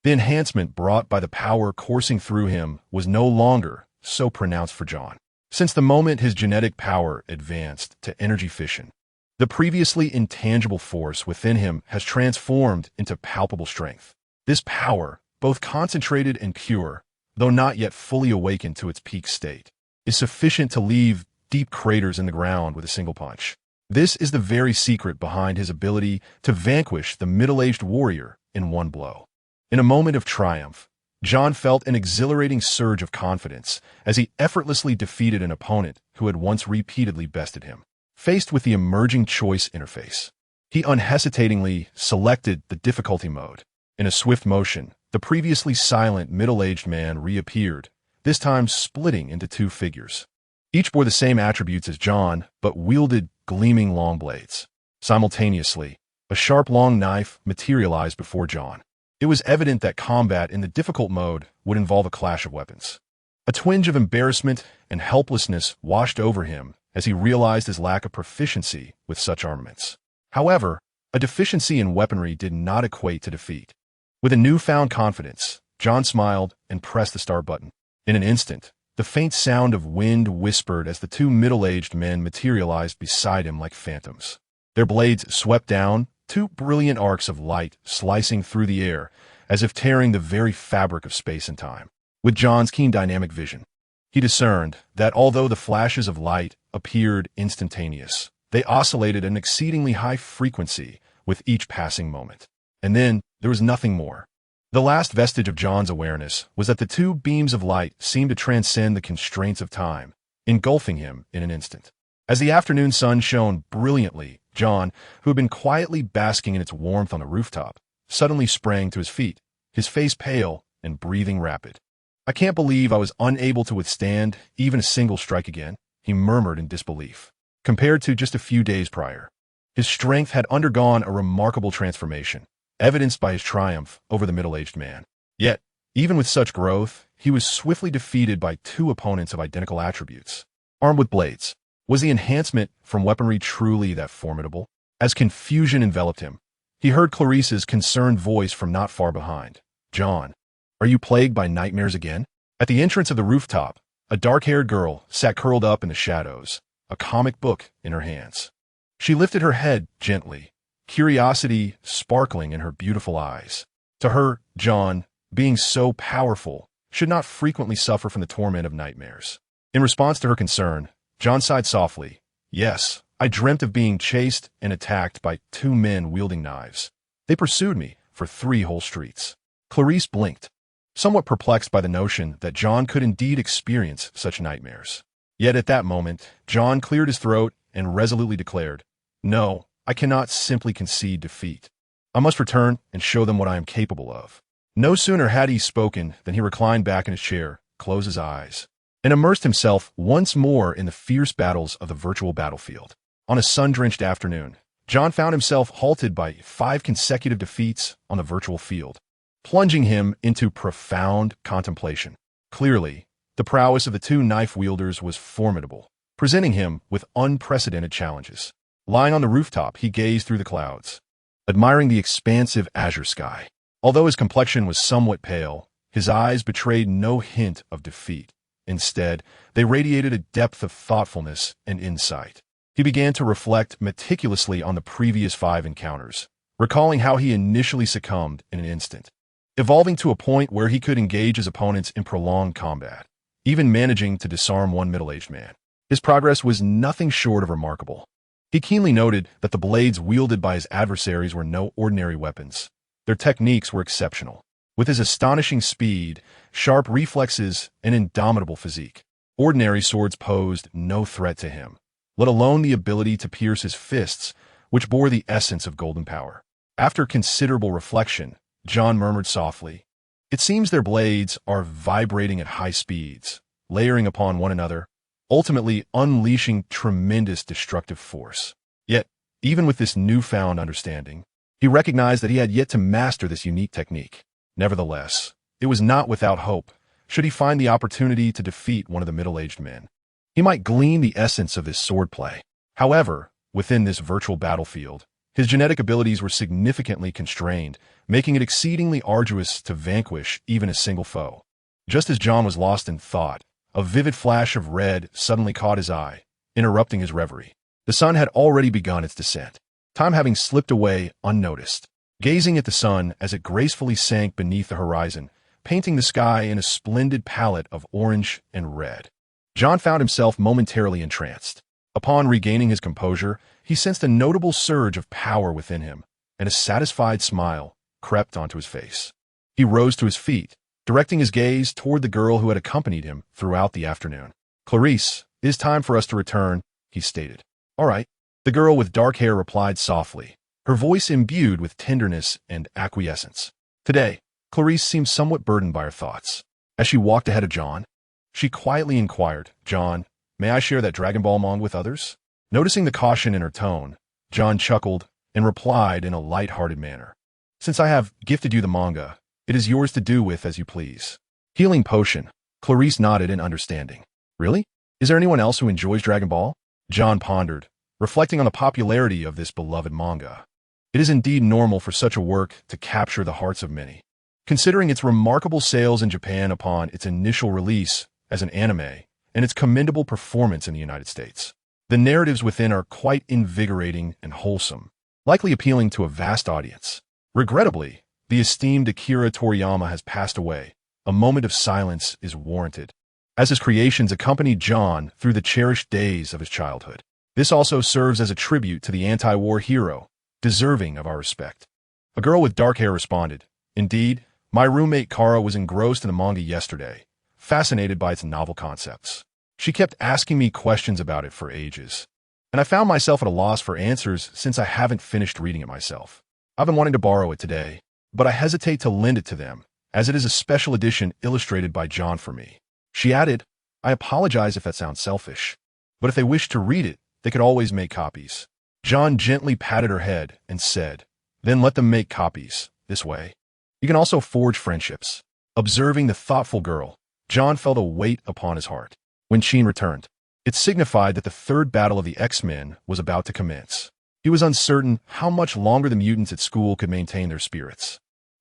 the enhancement brought by the power coursing through him was no longer so pronounced for John. Since the moment his genetic power advanced to energy fission, the previously intangible force within him has transformed into palpable strength. This power, both concentrated and pure, though not yet fully awakened to its peak state, is sufficient to leave deep craters in the ground with a single punch. This is the very secret behind his ability to vanquish the middle-aged warrior in one blow. In a moment of triumph, John felt an exhilarating surge of confidence as he effortlessly defeated an opponent who had once repeatedly bested him. Faced with the emerging choice interface, he unhesitatingly selected the difficulty mode. In a swift motion, the previously silent middle-aged man reappeared, this time splitting into two figures. Each bore the same attributes as John, but wielded gleaming long blades. Simultaneously, a sharp long knife materialized before John. It was evident that combat in the difficult mode would involve a clash of weapons. A twinge of embarrassment and helplessness washed over him as he realized his lack of proficiency with such armaments. However, a deficiency in weaponry did not equate to defeat. With a newfound confidence, John smiled and pressed the start button. In an instant, the faint sound of wind whispered as the two middle-aged men materialized beside him like phantoms. Their blades swept down, two brilliant arcs of light slicing through the air, as if tearing the very fabric of space and time. With John's keen dynamic vision, he discerned that although the flashes of light appeared instantaneous, they oscillated at an exceedingly high frequency with each passing moment. And then there was nothing more. The last vestige of John's awareness was that the two beams of light seemed to transcend the constraints of time, engulfing him in an instant. As the afternoon sun shone brilliantly, John, who had been quietly basking in its warmth on the rooftop, suddenly sprang to his feet, his face pale and breathing rapid. "I can't believe I was unable to withstand even a single strike again," he murmured in disbelief. Compared to just a few days prior, his strength had undergone a remarkable transformation, evidenced by his triumph over the middle-aged man. Yet, even with such growth, he was swiftly defeated by two opponents of identical attributes, armed with blades. Was the enhancement from weaponry truly that formidable? As confusion enveloped him, he heard Clarice's concerned voice from not far behind. "John, are you plagued by nightmares again?" At the entrance of the rooftop, a dark-haired girl sat curled up in the shadows, a comic book in her hands. She lifted her head gently, curiosity sparkling in her beautiful eyes. To her, John, being so powerful, should not frequently suffer from the torment of nightmares. In response to her concern, John sighed softly. "Yes, I dreamt of being chased and attacked by two men wielding knives. They pursued me for 3 whole streets." Clarice blinked, somewhat perplexed by the notion that John could indeed experience such nightmares. Yet at that moment, John cleared his throat and resolutely declared, "No, I cannot simply concede defeat. I must return and show them what I am capable of." No sooner had he spoken than he reclined back in his chair, closed his eyes, and immersed himself once more in the fierce battles of the virtual battlefield. On a sun-drenched afternoon, John found himself halted by 5 consecutive defeats on the virtual field, plunging him into profound contemplation. Clearly, the prowess of the two knife-wielders was formidable, presenting him with unprecedented challenges. Lying on the rooftop, he gazed through the clouds, admiring the expansive azure sky. Although his complexion was somewhat pale, his eyes betrayed no hint of defeat. Instead, they radiated a depth of thoughtfulness and insight. He began to reflect meticulously on the previous 5 encounters, recalling how he initially succumbed in an instant, evolving to a point where he could engage his opponents in prolonged combat, even managing to disarm one middle-aged man. His progress was nothing short of remarkable. He keenly noted that the blades wielded by his adversaries were no ordinary weapons. Their techniques were exceptional. With his astonishing speed, sharp reflexes, and indomitable physique, ordinary swords posed no threat to him, let alone the ability to pierce his fists, which bore the essence of golden power. After considerable reflection, John murmured softly, "It seems their blades are vibrating at high speeds, layering upon one another, ultimately unleashing tremendous destructive force." Yet, even with this newfound understanding, he recognized that he had yet to master this unique technique. Nevertheless, it was not without hope, should he find the opportunity to defeat one of the middle-aged men. He might glean the essence of his swordplay. However, within this virtual battlefield, his genetic abilities were significantly constrained, making it exceedingly arduous to vanquish even a single foe. Just as John was lost in thought, a vivid flash of red suddenly caught his eye, interrupting his reverie. The sun had already begun its descent, time having slipped away unnoticed. gazing at the sun as it gracefully sank beneath the horizon, painting the sky in a splendid palette of orange and red. John found himself momentarily entranced. Upon regaining his composure, he sensed a notable surge of power within him, and a satisfied smile crept onto his face. He rose to his feet, directing his gaze toward the girl who had accompanied him throughout the afternoon. "Clarice, it is time for us to return," he stated. "All right," the girl with dark hair replied softly, her voice imbued with tenderness and acquiescence. Today, Clarice seemed somewhat burdened by her thoughts. As she walked ahead of John, she quietly inquired, "John, may I share that Dragon Ball manga with others?" Noticing the caution in her tone, John chuckled and replied in a light-hearted manner, "Since I have gifted you the manga, it is yours to do with as you please." Healing potion. Clarice nodded in understanding. "Really? Is there anyone else who enjoys Dragon Ball?" John pondered, reflecting on the popularity of this beloved manga. It is indeed normal for such a work to capture the hearts of many. Considering its remarkable sales in Japan upon its initial release as an anime, and its commendable performance in the United States, the narratives within are quite invigorating and wholesome, likely appealing to a vast audience. Regrettably, the esteemed Akira Toriyama has passed away. A moment of silence is warranted, as his creations accompanied John through the cherished days of his childhood. This also serves as a tribute to the anti-war hero, deserving of our respect. A girl with dark hair responded, "Indeed, my roommate Kara was engrossed in the manga yesterday, fascinated by its novel concepts. She kept asking me questions about it for ages, and I found myself at a loss for answers since I haven't finished reading it myself. I've been wanting to borrow it today, but I hesitate to lend it to them, as it is a special edition illustrated by John for me." She added, "I apologize if that sounds selfish, but if they wish to read it, they could always make copies." John gently patted her head and said, "Then let them make copies. This way, you can also forge friendships." Observing the thoughtful girl, John felt a weight upon his heart. When Sheen returned, it signified that the third battle of the X-Men was about to commence. He was uncertain how much longer the mutants at school could maintain their spirits.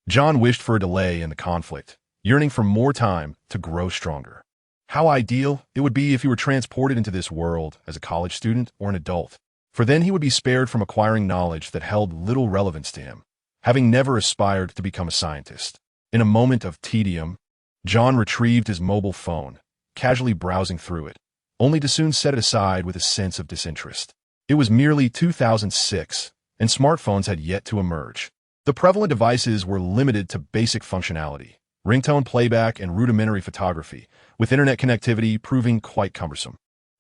John wished for a delay in the conflict, yearning for more time to grow stronger. How ideal it would be if he were transported into this world as a college student or an adult, for then he would be spared from acquiring knowledge that held little relevance to him, having never aspired to become a scientist. In a moment of tedium, John retrieved his mobile phone, casually browsing through it, only to soon set it aside with a sense of disinterest. It was merely 2006, and smartphones had yet to emerge. The prevalent devices were limited to basic functionality, ringtone playback and rudimentary photography, with internet connectivity proving quite cumbersome.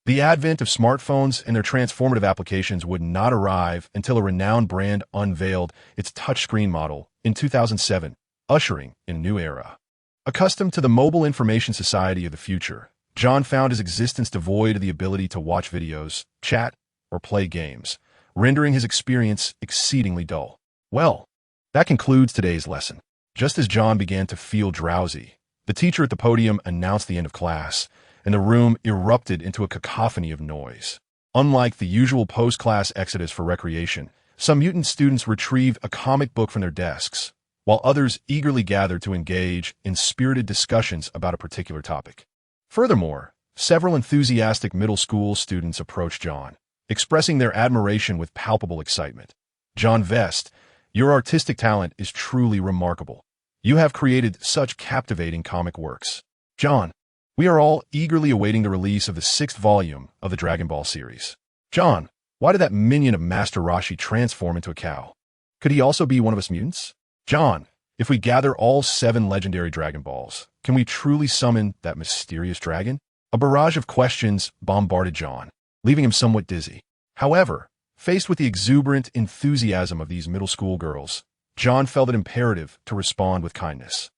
The advent of smartphones and their transformative applications would not arrive until a renowned brand unveiled its touchscreen model in 2007, ushering in a new era. Accustomed to the mobile information society of the future, John found his existence devoid of the ability to watch videos, chat, or play games, rendering his experience exceedingly dull. Well, that concludes today's lesson. Just as John began to feel drowsy, the teacher at the podium announced the end of class, and the room erupted into a cacophony of noise. Unlike the usual post-class exodus for recreation, some mutant students retrieved a comic book from their desks, while others eagerly gathered to engage in spirited discussions about a particular topic. Furthermore, several enthusiastic middle school students approached John, expressing their admiration with palpable excitement. "John Vest, your artistic talent is truly remarkable. You have created such captivating comic works. John, we are all eagerly awaiting the release of the 6th volume of the Dragon Ball series. John, why did that minion of Master Roshi transform into a cow? Could he also be one of us mutants? John, if we gather all 7 legendary Dragon Balls, can we truly summon that mysterious dragon?" A barrage of questions bombarded John, leaving him somewhat dizzy. However, faced with the exuberant enthusiasm of these middle school girls, John felt it imperative to respond with kindness.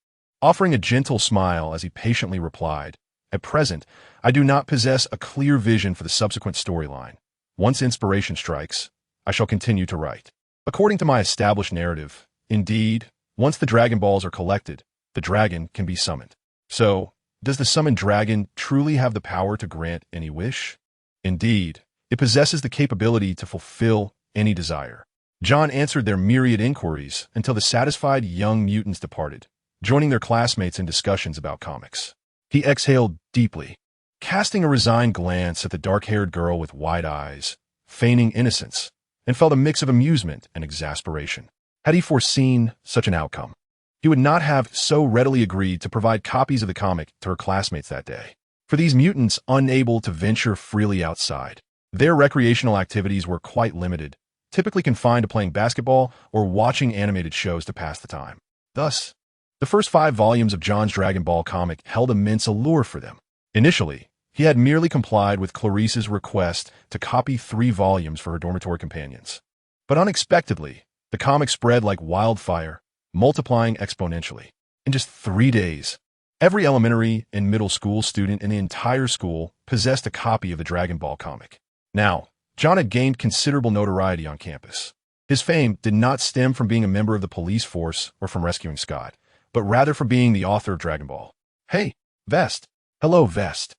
Offering a gentle smile as he patiently replied, "At present, I do not possess a clear vision for the subsequent storyline. Once inspiration strikes, I shall continue to write. According to my established narrative, indeed, once the Dragon Balls are collected, the dragon can be summoned. So, does the summoned dragon truly have the power to grant any wish? Indeed, it possesses the capability to fulfill any desire." John answered their myriad inquiries until the satisfied young mutants departed, joining their classmates in discussions about comics. He exhaled deeply, casting a resigned glance at the dark-haired girl with wide eyes, feigning innocence, and felt a mix of amusement and exasperation. Had he foreseen such an outcome, he would not have so readily agreed to provide copies of the comic to her classmates that day. For these mutants unable to venture freely outside, their recreational activities were quite limited, typically confined to playing basketball or watching animated shows to pass the time. Thus, the first 5 volumes of John's Dragon Ball comic held immense allure for them. Initially, he had merely complied with Clarice's request to copy 3 volumes for her dormitory companions. But unexpectedly, the comic spread like wildfire, multiplying exponentially. In just 3 days, every elementary and middle school student in the entire school possessed a copy of the Dragon Ball comic. Now, John had gained considerable notoriety on campus. His fame did not stem from being a member of the police force or from rescuing Scott, but rather from being the author of Dragon Ball. Hey, Vest. Hello, Vest.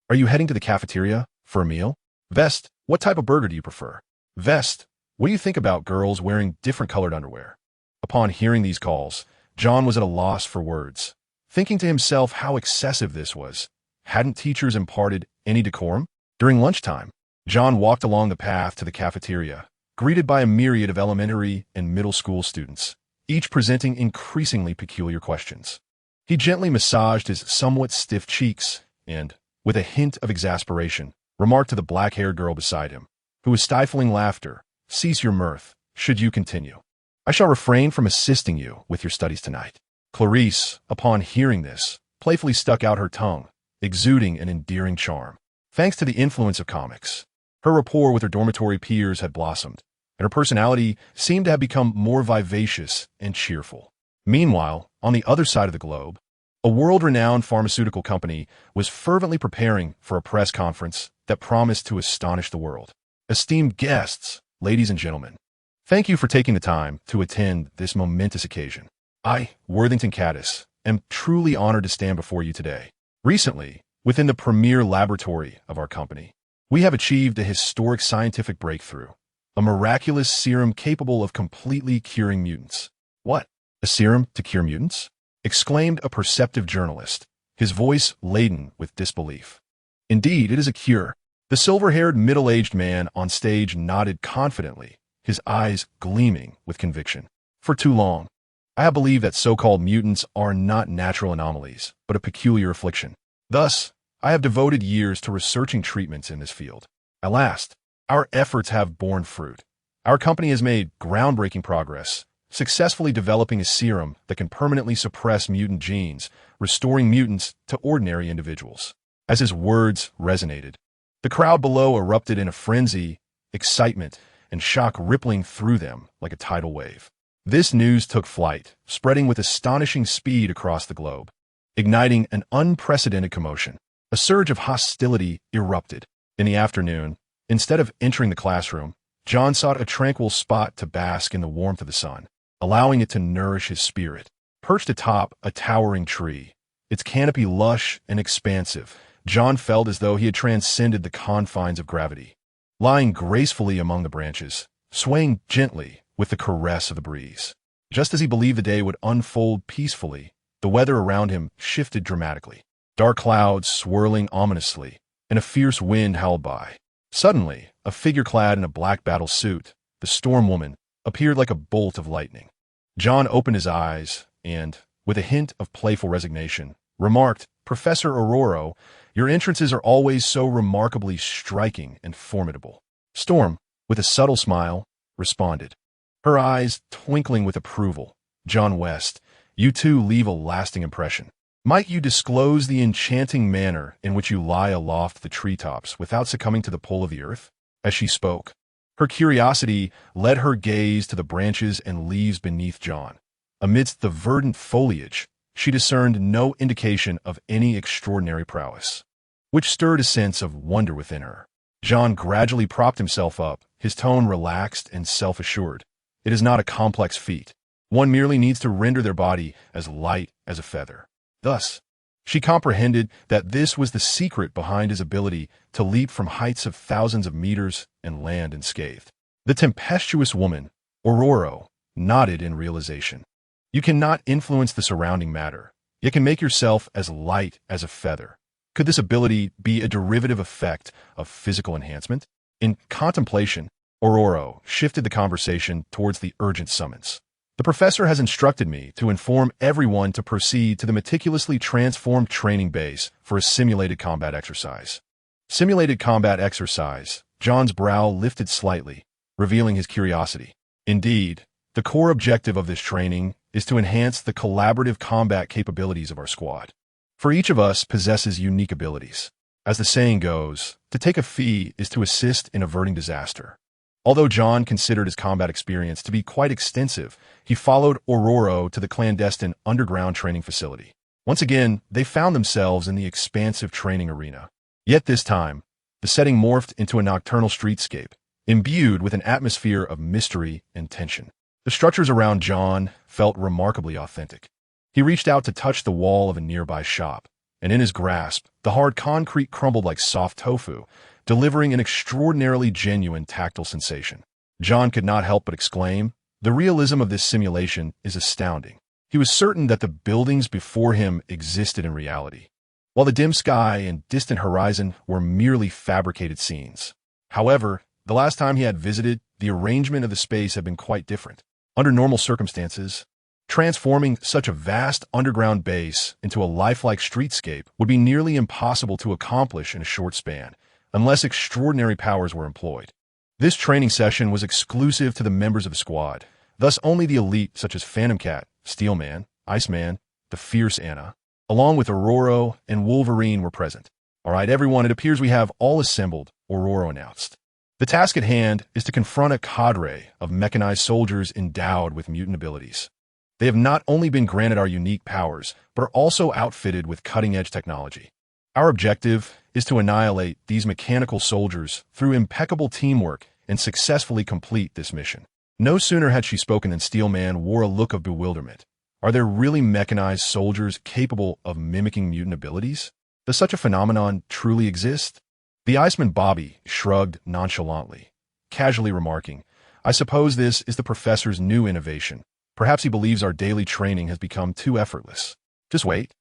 Are you heading to the cafeteria for a meal? Vest, what type of burger do you prefer? Vest, what do you think about girls wearing different colored underwear? Upon hearing these calls, John was at a loss for words, thinking to himself how excessive this was. Hadn't teachers imparted any decorum? During lunchtime, John walked along the path to the cafeteria, greeted by a myriad of elementary and middle school students, each presenting increasingly peculiar questions. He gently massaged his somewhat stiff cheeks and, with a hint of exasperation, remarked to the black-haired girl beside him, who was stifling laughter, "Cease your mirth, should you continue. I shall refrain from assisting you with your studies tonight." Clarice, upon hearing this, playfully stuck out her tongue, exuding an endearing charm. Thanks to the influence of comics, her rapport with her dormitory peers had blossomed, and her personality seemed to have become more vivacious and cheerful. Meanwhile, on the other side of the globe, a world-renowned pharmaceutical company was fervently preparing for a press conference that promised to astonish the world. Esteemed guests, ladies and gentlemen, thank you for taking the time to attend this momentous occasion. I, Worthington Caddis, am truly honored to stand before you today. Recently, within the premier laboratory of our company, we have achieved a historic scientific breakthrough, a miraculous serum capable of completely curing mutants. What? A serum to cure mutants? Exclaimed a perceptive journalist, his voice laden with disbelief. Indeed, it is a cure. The silver-haired middle-aged man on stage nodded confidently, his eyes gleaming with conviction. For too long, I have believed that so-called mutants are not natural anomalies, but a peculiar affliction. Thus, I have devoted years to researching treatments in this field. At last, our efforts have borne fruit. Our company has made groundbreaking progress, successfully developing a serum that can permanently suppress mutant genes, restoring mutants to ordinary individuals. As his words resonated, the crowd below erupted in a frenzy, excitement, and shock rippling through them like a tidal wave. This news took flight, spreading with astonishing speed across the globe, igniting an unprecedented commotion. A surge of hostility erupted. In the afternoon, instead of entering the classroom, John sought a tranquil spot to bask in the warmth of the sun, allowing it to nourish his spirit. Perched atop a towering tree, its canopy lush and expansive, John felt as though he had transcended the confines of gravity. Lying gracefully among the branches, swaying gently with the caress of the breeze. Just as he believed the day would unfold peacefully, the weather around him shifted dramatically. Dark clouds swirling ominously, and a fierce wind howled by. Suddenly, a figure clad in a black battle suit, the Storm Woman, appeared like a bolt of lightning. John opened his eyes and, with a hint of playful resignation, remarked, "Professor Aurora, your entrances are always so remarkably striking and formidable." Storm, with a subtle smile, responded, her eyes twinkling with approval. "John West, you too leave a lasting impression. Might you disclose the enchanting manner in which you lie aloft the treetops without succumbing to the pull of the earth?" As she spoke, her curiosity led her gaze to the branches and leaves beneath John. Amidst the verdant foliage, she discerned no indication of any extraordinary prowess, which stirred a sense of wonder within her. John gradually propped himself up, his tone relaxed and self-assured. It is not a complex feat. One merely needs to render their body as light as a feather. Thus, she comprehended that this was the secret behind his ability to leap from heights of thousands of meters and land unscathed. The tempestuous woman, Aurora, nodded in realization. You cannot influence the surrounding matter, yet can make yourself as light as a feather. Could this ability be a derivative effect of physical enhancement? In contemplation, Aurora shifted the conversation towards the urgent summons. The professor has instructed me to inform everyone to proceed to the meticulously transformed training base for a simulated combat exercise. Simulated combat exercise. John's brow lifted slightly, revealing his curiosity. Indeed, the core objective of this training is to enhance the collaborative combat capabilities of our squad. For each of us possesses unique abilities. As the saying goes, to take a fee is to assist in averting disaster. Although John considered his combat experience to be quite extensive, he followed Aurora to the clandestine underground training facility. Once again, they found themselves in the expansive training arena. Yet this time, the setting morphed into a nocturnal streetscape, imbued with an atmosphere of mystery and tension. The structures around John felt remarkably authentic. He reached out to touch the wall of a nearby shop, and in his grasp, the hard concrete crumbled like soft tofu, delivering an extraordinarily genuine tactile sensation. John could not help but exclaim, "The realism of this simulation is astounding." He was certain that the buildings before him existed in reality, while the dim sky and distant horizon were merely fabricated scenes. However, the last time he had visited, the arrangement of the space had been quite different. Under normal circumstances, transforming such a vast underground base into a lifelike streetscape would be nearly impossible to accomplish in a short span, unless extraordinary powers were employed. This training session was exclusive to the members of the squad, thus only the elite such as Phantom Cat, Steelman, Iceman, the Fierce Anna, along with Aurora and Wolverine were present. "All right, everyone, it appears we have all assembled," Aurora announced. "The task at hand is to confront a cadre of mechanized soldiers endowed with mutant abilities. They have not only been granted our unique powers, but are also outfitted with cutting-edge technology. Our objective is to annihilate these mechanical soldiers through impeccable teamwork and successfully complete this mission." No sooner had she spoken than Steelman wore a look of bewilderment. Are there really mechanized soldiers capable of mimicking mutant abilities? Does such a phenomenon truly exist? The Iceman Bobby shrugged nonchalantly, casually remarking, "I suppose this is the professor's new innovation. Perhaps he believes our daily training has become too effortless. Just wait.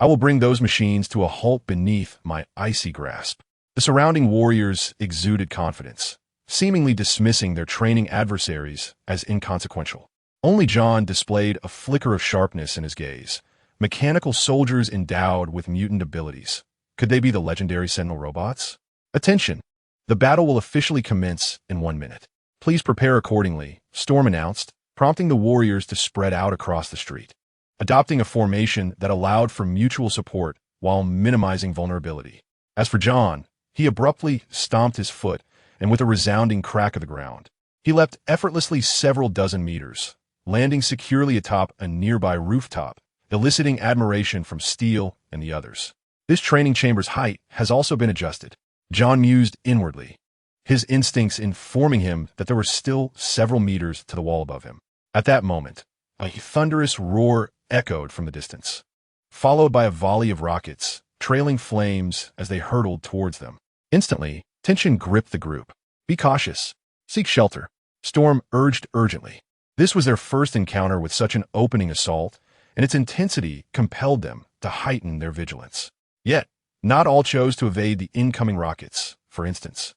I will bring those machines to a halt beneath my icy grasp." The surrounding warriors exuded confidence, seemingly dismissing their training adversaries as inconsequential. Only John displayed a flicker of sharpness in his gaze. Mechanical soldiers endowed with mutant abilities. Could they be the legendary Sentinel robots? "Attention! The battle will officially commence in 1 minute. Please prepare accordingly," Storm announced, prompting the warriors to spread out across the street, adopting a formation that allowed for mutual support while minimizing vulnerability. As for John, he abruptly stomped his foot, and with a resounding crack of the ground, he leapt effortlessly several dozen meters, landing securely atop a nearby rooftop, eliciting admiration from Steel and the others. This training chamber's height has also been adjusted, John mused inwardly, his instincts informing him that there were still several meters to the wall above him. At that moment, a thunderous roar echoed from the distance, followed by a volley of rockets, trailing flames as they hurtled towards them. Instantly, tension gripped the group. "Be cautious. Seek shelter," Storm urged urgently. This was their first encounter with such an opening assault, and its intensity compelled them to heighten their vigilance. Yet, not all chose to evade the incoming rockets. For instance,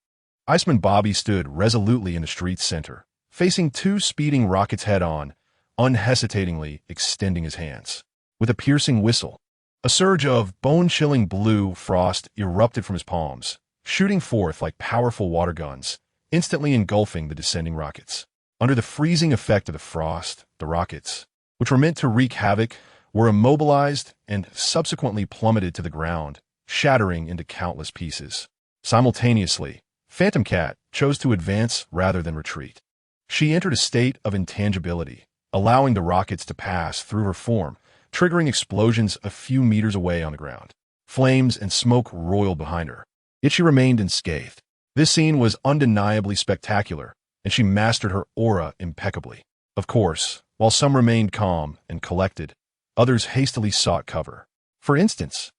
Iceman Bobby stood resolutely in the street's center, facing two speeding rockets head-on, unhesitatingly extending his hands. With a piercing whistle, a surge of bone-chilling blue frost erupted from his palms, shooting forth like powerful water guns, instantly engulfing the descending rockets. Under the freezing effect of the frost, the rockets, which were meant to wreak havoc, were immobilized and subsequently plummeted to the ground, shattering into countless pieces. Simultaneously, Phantom Cat chose to advance rather than retreat. She entered a state of intangibility, allowing the rockets to pass through her form, triggering explosions a few meters away on the ground. Flames and smoke roiled behind her, yet she remained unscathed. This scene was undeniably spectacular, and she mastered her aura impeccably. Of course, while some remained calm and collected, others hastily sought cover. For instance,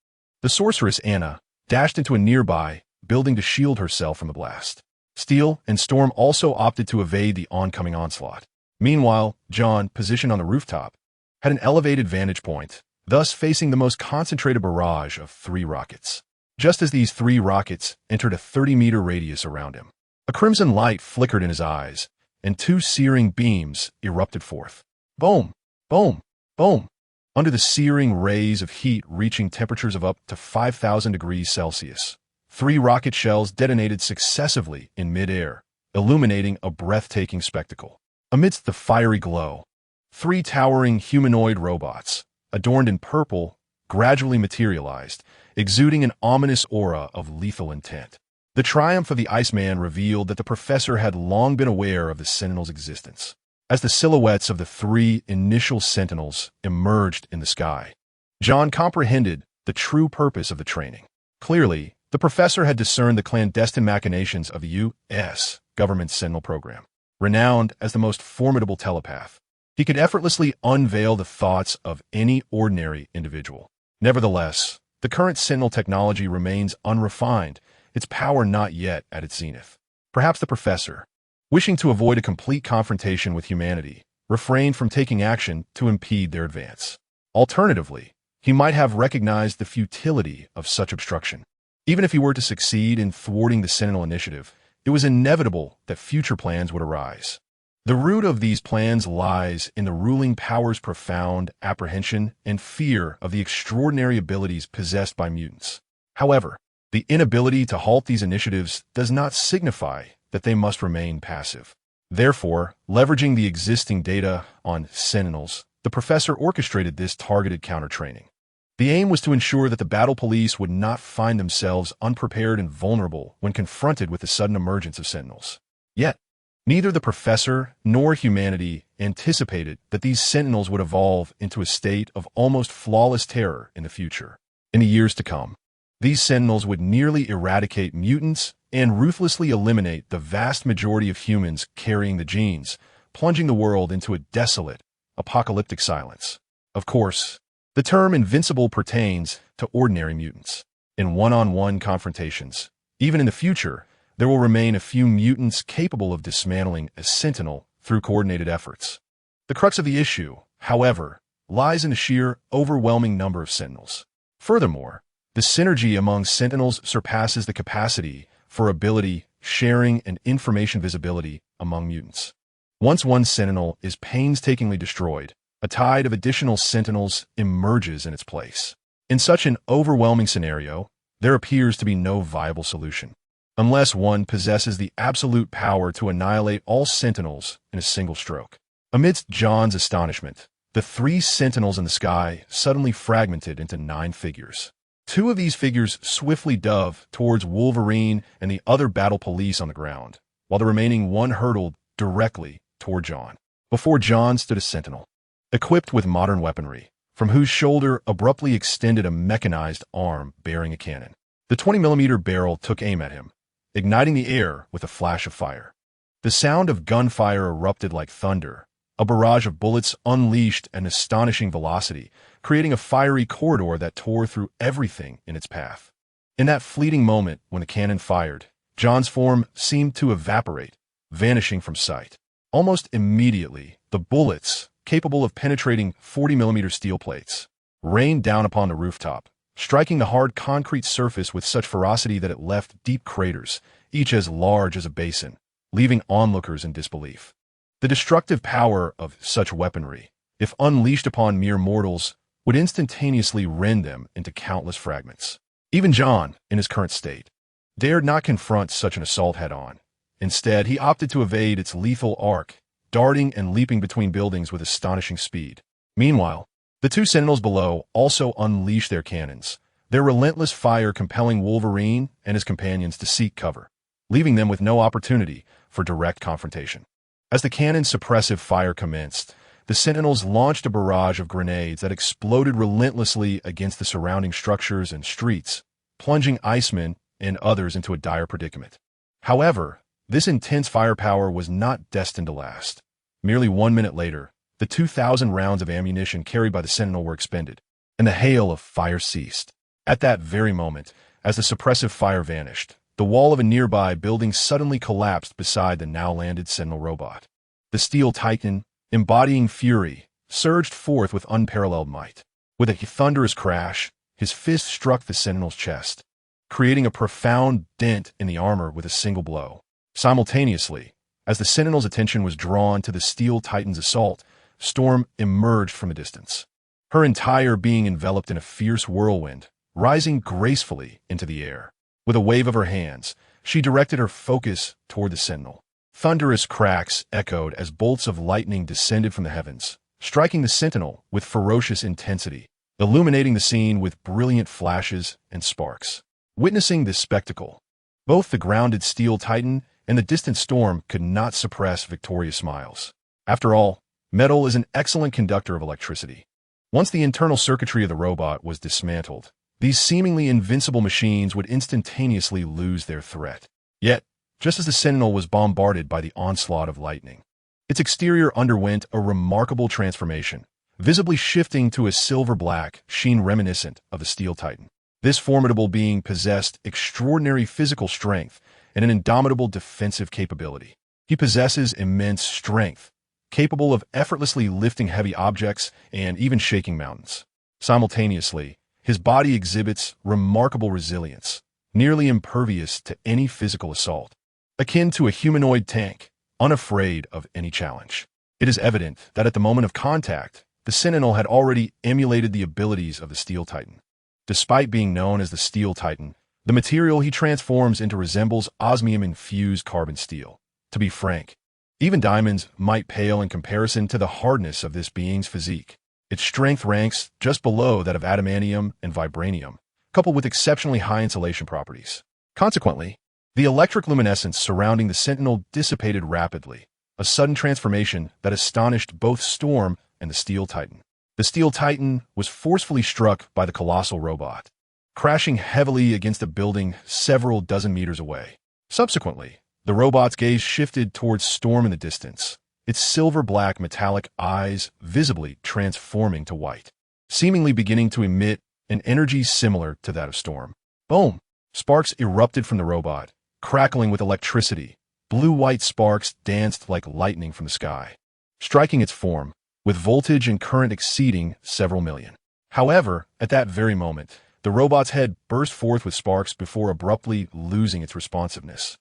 the sorceress Anna dashed into a nearby building to shield herself from the blast. Steel and Storm also opted to evade the oncoming onslaught. Meanwhile, John, positioned on the rooftop, had an elevated vantage point, thus facing the most concentrated barrage of 3 rockets. Just as these 3 rockets entered a 30-meter radius around him, a crimson light flickered in his eyes, and 2 searing beams erupted forth. Boom, boom, boom. Under the searing rays of heat reaching temperatures of up to 5,000 degrees Celsius, 3 rocket shells detonated successively in midair, illuminating a breathtaking spectacle. Amidst the fiery glow, 3 towering humanoid robots, adorned in purple, gradually materialized, exuding an ominous aura of lethal intent. The triumph of the Iceman revealed that the professor had long been aware of the Sentinels' existence. As the silhouettes of the 3 initial Sentinels emerged in the sky, John comprehended the true purpose of the training. Clearly, the professor had discerned the clandestine machinations of the U.S. government's Sentinel Program. Renowned as the most formidable telepath, he could effortlessly unveil the thoughts of any ordinary individual. Nevertheless, the current Sentinel technology remains unrefined, its power not yet at its zenith. Perhaps the professor, wishing to avoid a complete confrontation with humanity, refrained from taking action to impede their advance. Alternatively, he might have recognized the futility of such obstruction. Even if he were to succeed in thwarting the Sentinel initiative, it was inevitable that future plans would arise. The root of these plans lies in the ruling power's profound apprehension and fear of the extraordinary abilities possessed by mutants. However, the inability to halt these initiatives does not signify that they must remain passive. Therefore, leveraging the existing data on Sentinels, the professor orchestrated this targeted counter-training. The aim was to ensure that the battle police would not find themselves unprepared and vulnerable when confronted with the sudden emergence of Sentinels. Yet, neither the professor nor humanity anticipated that these Sentinels would evolve into a state of almost flawless terror in the future. In the years to come, these Sentinels would nearly eradicate mutants and ruthlessly eliminate the vast majority of humans carrying the genes, plunging the world into a desolate, apocalyptic silence. Of course, the term invincible pertains to ordinary mutants. In one-on-one confrontations, even in the future, there will remain a few mutants capable of dismantling a Sentinel through coordinated efforts. The crux of the issue, however, lies in the sheer, overwhelming number of Sentinels. Furthermore, the synergy among Sentinels surpasses the capacity for ability, sharing, and information visibility among mutants. Once one Sentinel is painstakingly destroyed, a tide of additional Sentinels emerges in its place. In such an overwhelming scenario, there appears to be no viable solution, unless one possesses the absolute power to annihilate all Sentinels in a single stroke. Amidst John's astonishment, the 3 Sentinels in the sky suddenly fragmented into 9 figures. 2 of these figures swiftly dove towards Wolverine and the other battle police on the ground, while the remaining 1 hurtled directly toward John. Before John stood a Sentinel, equipped with modern weaponry, from whose shoulder abruptly extended a mechanized arm bearing a cannon. The 20mm barrel took aim at him, igniting the air with a flash of fire. The sound of gunfire erupted like thunder. A barrage of bullets unleashed an astonishing velocity, creating a fiery corridor that tore through everything in its path. In that fleeting moment when the cannon fired, John's form seemed to evaporate, vanishing from sight. Almost immediately, the bullets, capable of penetrating 40mm steel plates, rained down upon the rooftop, striking the hard concrete surface with such ferocity that it left deep craters, each as large as a basin, leaving onlookers in disbelief. The destructive power of such weaponry, if unleashed upon mere mortals, would instantaneously rend them into countless fragments. Even John, in his current state, dared not confront such an assault head-on. Instead, he opted to evade its lethal arc, darting and leaping between buildings with astonishing speed. Meanwhile, the 2 Sentinels below also unleashed their cannons, their relentless fire compelling Wolverine and his companions to seek cover, leaving them with no opportunity for direct confrontation. As the cannon's suppressive fire commenced, the Sentinels launched a barrage of grenades that exploded relentlessly against the surrounding structures and streets, plunging Icemen and others into a dire predicament. However, this intense firepower was not destined to last. Merely 1 minute later, the 2,000 rounds of ammunition carried by the Sentinel were expended, and the hail of fire ceased. At that very moment, as the suppressive fire vanished, the wall of a nearby building suddenly collapsed beside the now-landed Sentinel robot. The steel titan, embodying fury, surged forth with unparalleled might. With a thunderous crash, his fist struck the Sentinel's chest, creating a profound dent in the armor with a single blow. Simultaneously, as the Sentinel's attention was drawn to the steel titan's assault, Storm emerged from a distance. Her entire being enveloped in a fierce whirlwind, rising gracefully into the air. With a wave of her hands, she directed her focus toward the Sentinel. Thunderous cracks echoed as bolts of lightning descended from the heavens, striking the Sentinel with ferocious intensity, illuminating the scene with brilliant flashes and sparks. Witnessing this spectacle, both the grounded steel titan and the distant Storm could not suppress victorious smiles. After all, metal is an excellent conductor of electricity. Once the internal circuitry of the robot was dismantled, these seemingly invincible machines would instantaneously lose their threat. Yet, just as the Sentinel was bombarded by the onslaught of lightning, its exterior underwent a remarkable transformation, visibly shifting to a silver-black sheen reminiscent of the Steel Titan. This formidable being possessed extraordinary physical strength and an indomitable defensive capability. He possesses immense strength, capable of effortlessly lifting heavy objects and even shaking mountains. Simultaneously, his body exhibits remarkable resilience, nearly impervious to any physical assault, akin to a humanoid tank, unafraid of any challenge. It is evident that at the moment of contact, the Sentinel had already emulated the abilities of the Steel Titan. Despite being known as the Steel Titan, the material he transforms into resembles osmium-infused carbon steel. To be frank, even diamonds might pale in comparison to the hardness of this being's physique. Its strength ranks just below that of adamantium and vibranium, coupled with exceptionally high insulation properties. Consequently, the electric luminescence surrounding the Sentinel dissipated rapidly, a sudden transformation that astonished both Storm and the Steel Titan. The Steel Titan was forcefully struck by the colossal robot, crashing heavily against a building several dozen meters away. Subsequently, the robot's gaze shifted towards Storm in the distance, its silver-black metallic eyes visibly transforming to white, seemingly beginning to emit an energy similar to that of Storm. Boom! Sparks erupted from the robot, crackling with electricity. Blue-white sparks danced like lightning from the sky, striking its form, with voltage and current exceeding several million. However, at that very moment, the robot's head burst forth with sparks before abruptly losing its responsiveness,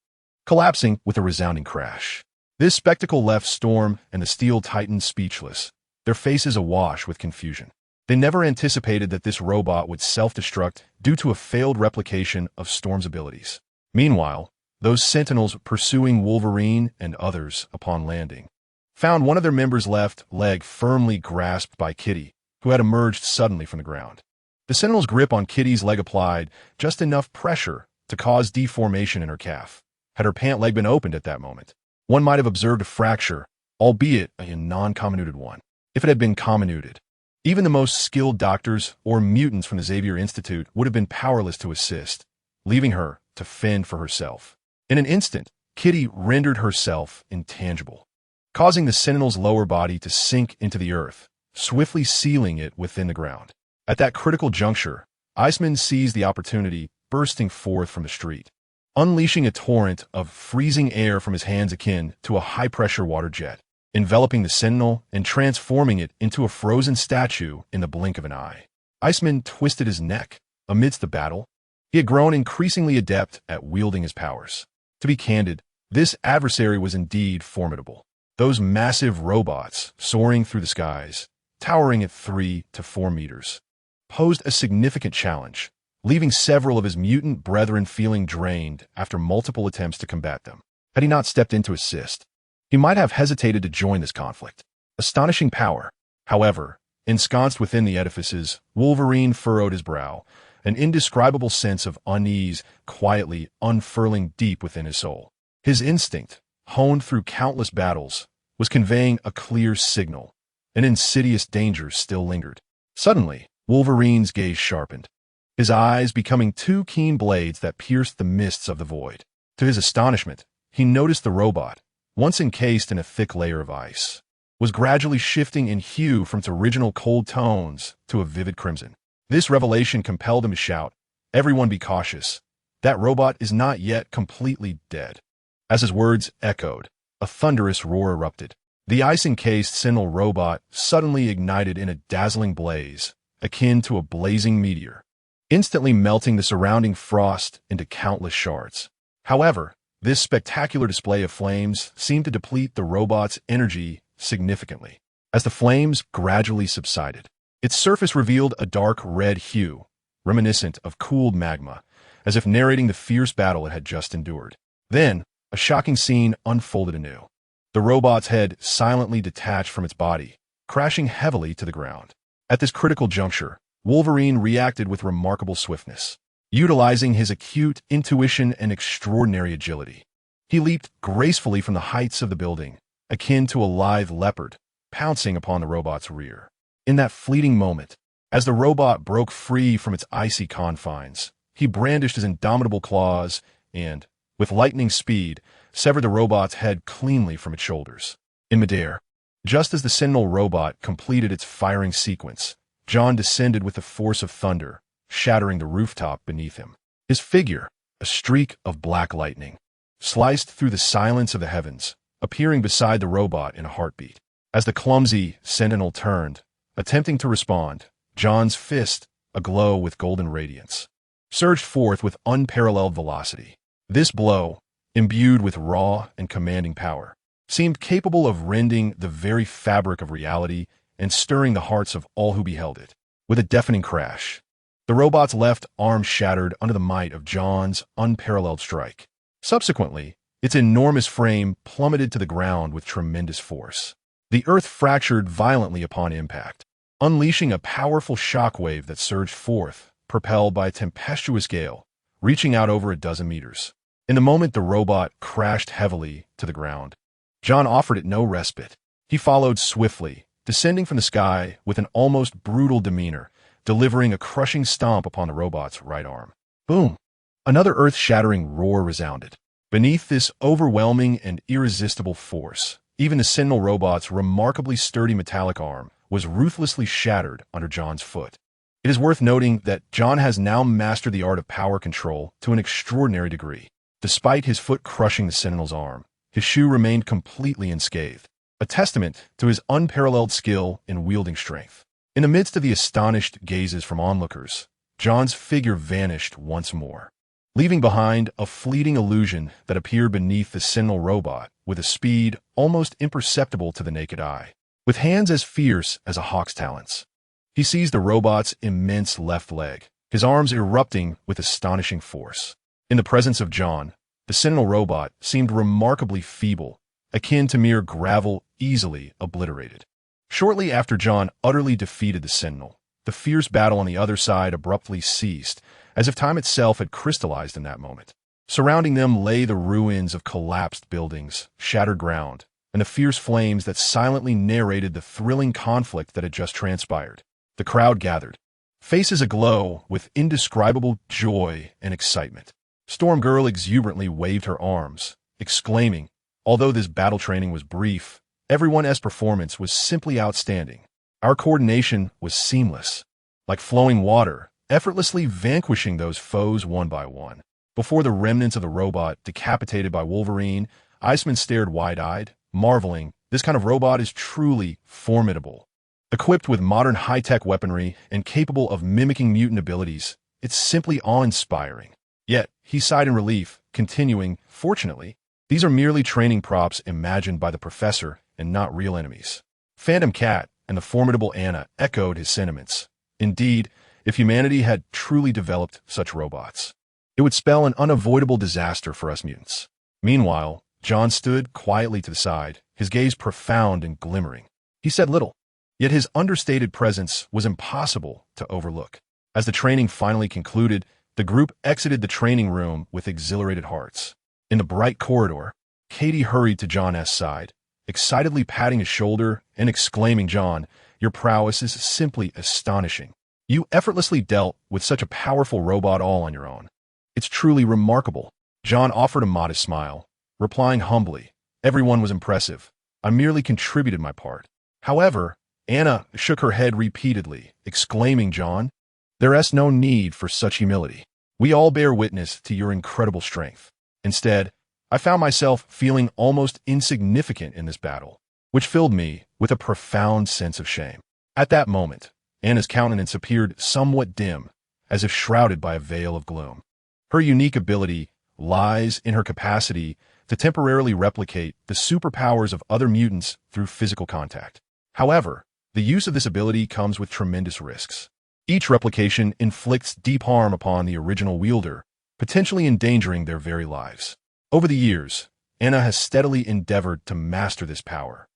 collapsing with a resounding crash. This spectacle left Storm and the Steel Titan speechless, their faces awash with confusion. They never anticipated that this robot would self-destruct due to a failed replication of Storm's abilities. Meanwhile, those Sentinels pursuing Wolverine and others upon landing found one of their members' left leg firmly grasped by Kitty, who had emerged suddenly from the ground. The Sentinel's grip on Kitty's leg applied just enough pressure to cause deformation in her calf. Had her pant leg been opened at that moment, one might have observed a fracture, albeit a non-comminuted one. If it had been comminuted, even the most skilled doctors or mutants from the Xavier Institute would have been powerless to assist, leaving her to fend for herself. In an instant, Kitty rendered herself intangible, causing the Sentinel's lower body to sink into the earth, swiftly sealing it within the ground. At that critical juncture, Iceman seized the opportunity, bursting forth from the street, unleashing a torrent of freezing air from his hands akin to a high-pressure water jet, enveloping the Sentinel and transforming it into a frozen statue in the blink of an eye. Iceman twisted his neck amidst the battle. He had grown increasingly adept at wielding his powers. To be candid, this adversary was indeed formidable. Those massive robots, soaring through the skies, towering at 3 to 4 meters, posed a significant challenge, leaving several of his mutant brethren feeling drained after multiple attempts to combat them. Had he not stepped in to assist, he might have hesitated to join this conflict. Astonishing power. However, ensconced within the edifices, Wolverine furrowed his brow, an indescribable sense of unease quietly unfurling deep within his soul. His instinct, honed through countless battles, was conveying a clear signal. An insidious danger still lingered. Suddenly, Wolverine's gaze sharpened, his eyes becoming two keen blades that pierced the mists of the void. To his astonishment, he noticed the robot, once encased in a thick layer of ice, was gradually shifting in hue from its original cold tones to a vivid crimson. This revelation compelled him to shout, "Everyone be cautious. That robot is not yet completely dead." As his words echoed, a thunderous roar erupted. The ice-encased Sentinel robot suddenly ignited in a dazzling blaze, akin to a blazing meteor, instantly melting the surrounding frost into countless shards. However, this spectacular display of flames seemed to deplete the robot's energy significantly. as the flames gradually subsided. Its surface revealed a dark red hue, reminiscent of cooled magma, as if narrating the fierce battle it had just endured. Then, a shocking scene unfolded anew. The robot's head silently detached from its body, crashing heavily to the ground. At this critical juncture, Wolverine reacted with remarkable swiftness, utilizing his acute intuition and extraordinary agility. He leaped gracefully from the heights of the building, akin to a lithe leopard, pouncing upon the robot's rear. In that fleeting moment, as the robot broke free from its icy confines, he brandished his indomitable claws and, with lightning speed, severed the robot's head cleanly from its shoulders. In midair, just as the Sentinel robot completed its firing sequence, John descended with the force of thunder, shattering the rooftop beneath him. His figure, a streak of black lightning, sliced through the silence of the heavens, appearing beside the robot in a heartbeat. As the clumsy Sentinel turned, attempting to respond, John's fist, aglow with golden radiance, surged forth with unparalleled velocity. This blow, imbued with raw and commanding power, seemed capable of rending the very fabric of reality and stirring the hearts of all who beheld it. With a deafening crash, the robot's left arm shattered under the might of John's unparalleled strike. Subsequently, its enormous frame plummeted to the ground with tremendous force. The earth fractured violently upon impact, unleashing a powerful shockwave that surged forth, propelled by a tempestuous gale, reaching out over a dozen meters. In the moment the robot crashed heavily to the ground, John offered it no respite. He followed swiftly, descending from the sky with an almost brutal demeanor, delivering a crushing stomp upon the robot's right arm. Boom! Another earth-shattering roar resounded. Beneath this overwhelming and irresistible force, even the Sentinel robot's remarkably sturdy metallic arm was ruthlessly shattered under John's foot. It is worth noting that John has now mastered the art of power control to an extraordinary degree. Despite his foot crushing the Sentinel's arm, his shoe remained completely unscathed, a testament to his unparalleled skill in wielding strength. In the midst of the astonished gazes from onlookers, John's figure vanished once more, leaving behind a fleeting illusion that appeared beneath the Sentinel robot with a speed almost imperceptible to the naked eye. With hands as fierce as a hawk's talons, he seized the robot's immense left leg, his arms erupting with astonishing force. In the presence of John, the Sentinel robot seemed remarkably feeble, akin to mere gravel easily obliterated. Shortly after John utterly defeated the Sentinel, the fierce battle on the other side abruptly ceased, as if time itself had crystallized in that moment. Surrounding them lay the ruins of collapsed buildings, shattered ground, and the fierce flames that silently narrated the thrilling conflict that had just transpired. The crowd gathered, faces aglow with indescribable joy and excitement. Storm Girl exuberantly waved her arms, exclaiming, although this battle training was brief, everyone's performance was simply outstanding. Our coordination was seamless, like flowing water, effortlessly vanquishing those foes one by one. Before the remnants of the robot decapitated by Wolverine, Iceman stared wide-eyed, marveling, this kind of robot is truly formidable. Equipped with modern high-tech weaponry and capable of mimicking mutant abilities, it's simply awe-inspiring. Yet, he sighed in relief, continuing, fortunately, these are merely training props imagined by the professor and not real enemies. Phantom Cat and the formidable Anna echoed his sentiments. Indeed, if humanity had truly developed such robots, it would spell an unavoidable disaster for us mutants. Meanwhile, John stood quietly to the side, his gaze profound and glimmering. He said little, yet his understated presence was impossible to overlook. As the training finally concluded, the group exited the training room with exhilarated hearts. In the bright corridor, Katie hurried to John's side, excitedly patting his shoulder and exclaiming, "John, your prowess is simply astonishing. You effortlessly dealt with such a powerful robot all on your own. It's truly remarkable." John offered a modest smile, replying humbly, "Everyone was impressive. I merely contributed my part." However, Anna shook her head repeatedly, exclaiming, "John, there's no need for such humility. We all bear witness to your incredible strength. Instead, I found myself feeling almost insignificant in this battle, which filled me with a profound sense of shame." At that moment, Anna's countenance appeared somewhat dim, as if shrouded by a veil of gloom. Her unique ability lies in her capacity to temporarily replicate the superpowers of other mutants through physical contact. However, the use of this ability comes with tremendous risks. Each replication inflicts deep harm upon the original wielder, potentially endangering their very lives. Over the years, Anna has steadily endeavored to master this power,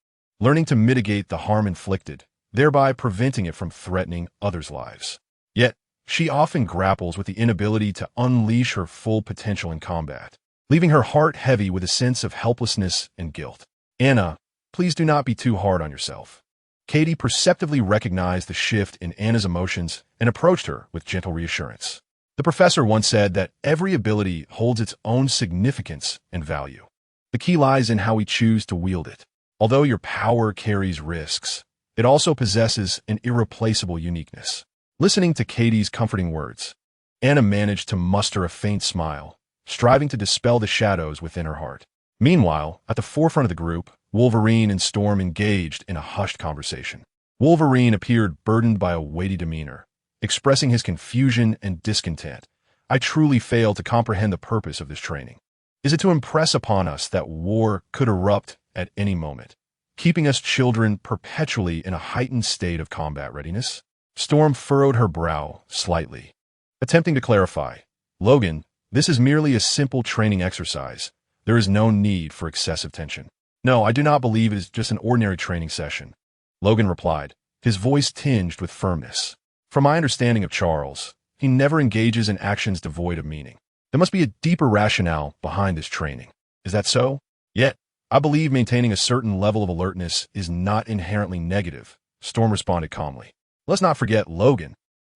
learning to mitigate the harm inflicted, thereby preventing it from threatening others' lives. Yet, she often grapples with the inability to unleash her full potential in combat, leaving her heart heavy with a sense of helplessness and guilt. Anna, please do not be too hard on yourself. Katie perceptively recognized the shift in Anna's emotions and approached her with gentle reassurance. The professor once said that every ability holds its own significance and value. The key lies in how we choose to wield it. Although your power carries risks, it also possesses an irreplaceable uniqueness. Listening to Katie's comforting words, Anna managed to muster a faint smile, striving to dispel the shadows within her heart. Meanwhile, at the forefront of the group, Wolverine and Storm engaged in a hushed conversation. Wolverine appeared burdened by a weighty demeanor, expressing his confusion and discontent. I truly fail to comprehend the purpose of this training. Is it to impress upon us that war could erupt at any moment, keeping us children perpetually in a heightened state of combat readiness? Storm furrowed her brow slightly, attempting to clarify. Logan, this is merely a simple training exercise. There is no need for excessive tension. No, I do not believe it is just an ordinary training session, Logan replied, his voice tinged with firmness. From my understanding of Charles, he never engages in actions devoid of meaning. There must be a deeper rationale behind this training. Is that so? Yet, I believe maintaining a certain level of alertness is not inherently negative, Storm responded calmly. Let's not forget, Logan,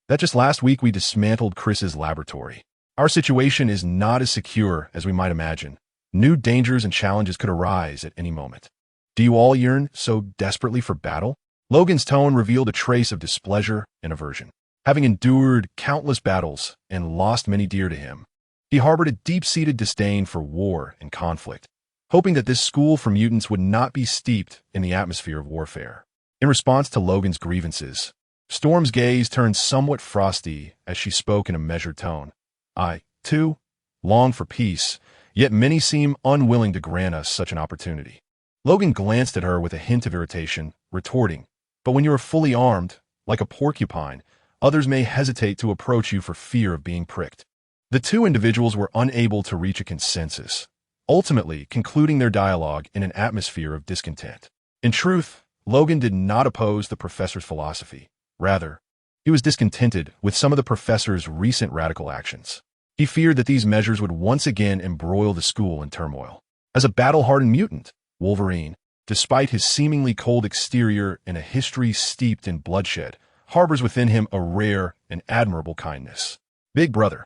that just last week we dismantled Chris's laboratory. Our situation is not as secure as we might imagine. New dangers and challenges could arise at any moment. Do you all yearn so desperately for battle? Logan's tone revealed a trace of displeasure and aversion. Having endured countless battles and lost many dear to him, he harbored a deep-seated disdain for war and conflict, hoping that this school for mutants would not be steeped in the atmosphere of warfare. In response to Logan's grievances, Storm's gaze turned somewhat frosty as she spoke in a measured tone. I, too, long for peace, yet many seem unwilling to grant us such an opportunity. Logan glanced at her with a hint of irritation, retorting, but when you are fully armed, like a porcupine, others may hesitate to approach you for fear of being pricked. The two individuals were unable to reach a consensus, ultimately concluding their dialogue in an atmosphere of discontent. In truth, Logan did not oppose the professor's philosophy. Rather, he was discontented with some of the professor's recent radical actions. He feared that these measures would once again embroil the school in turmoil. As a battle-hardened mutant, Wolverine, despite his seemingly cold exterior and a history steeped in bloodshed, harbors within him a rare and admirable kindness. Big brother.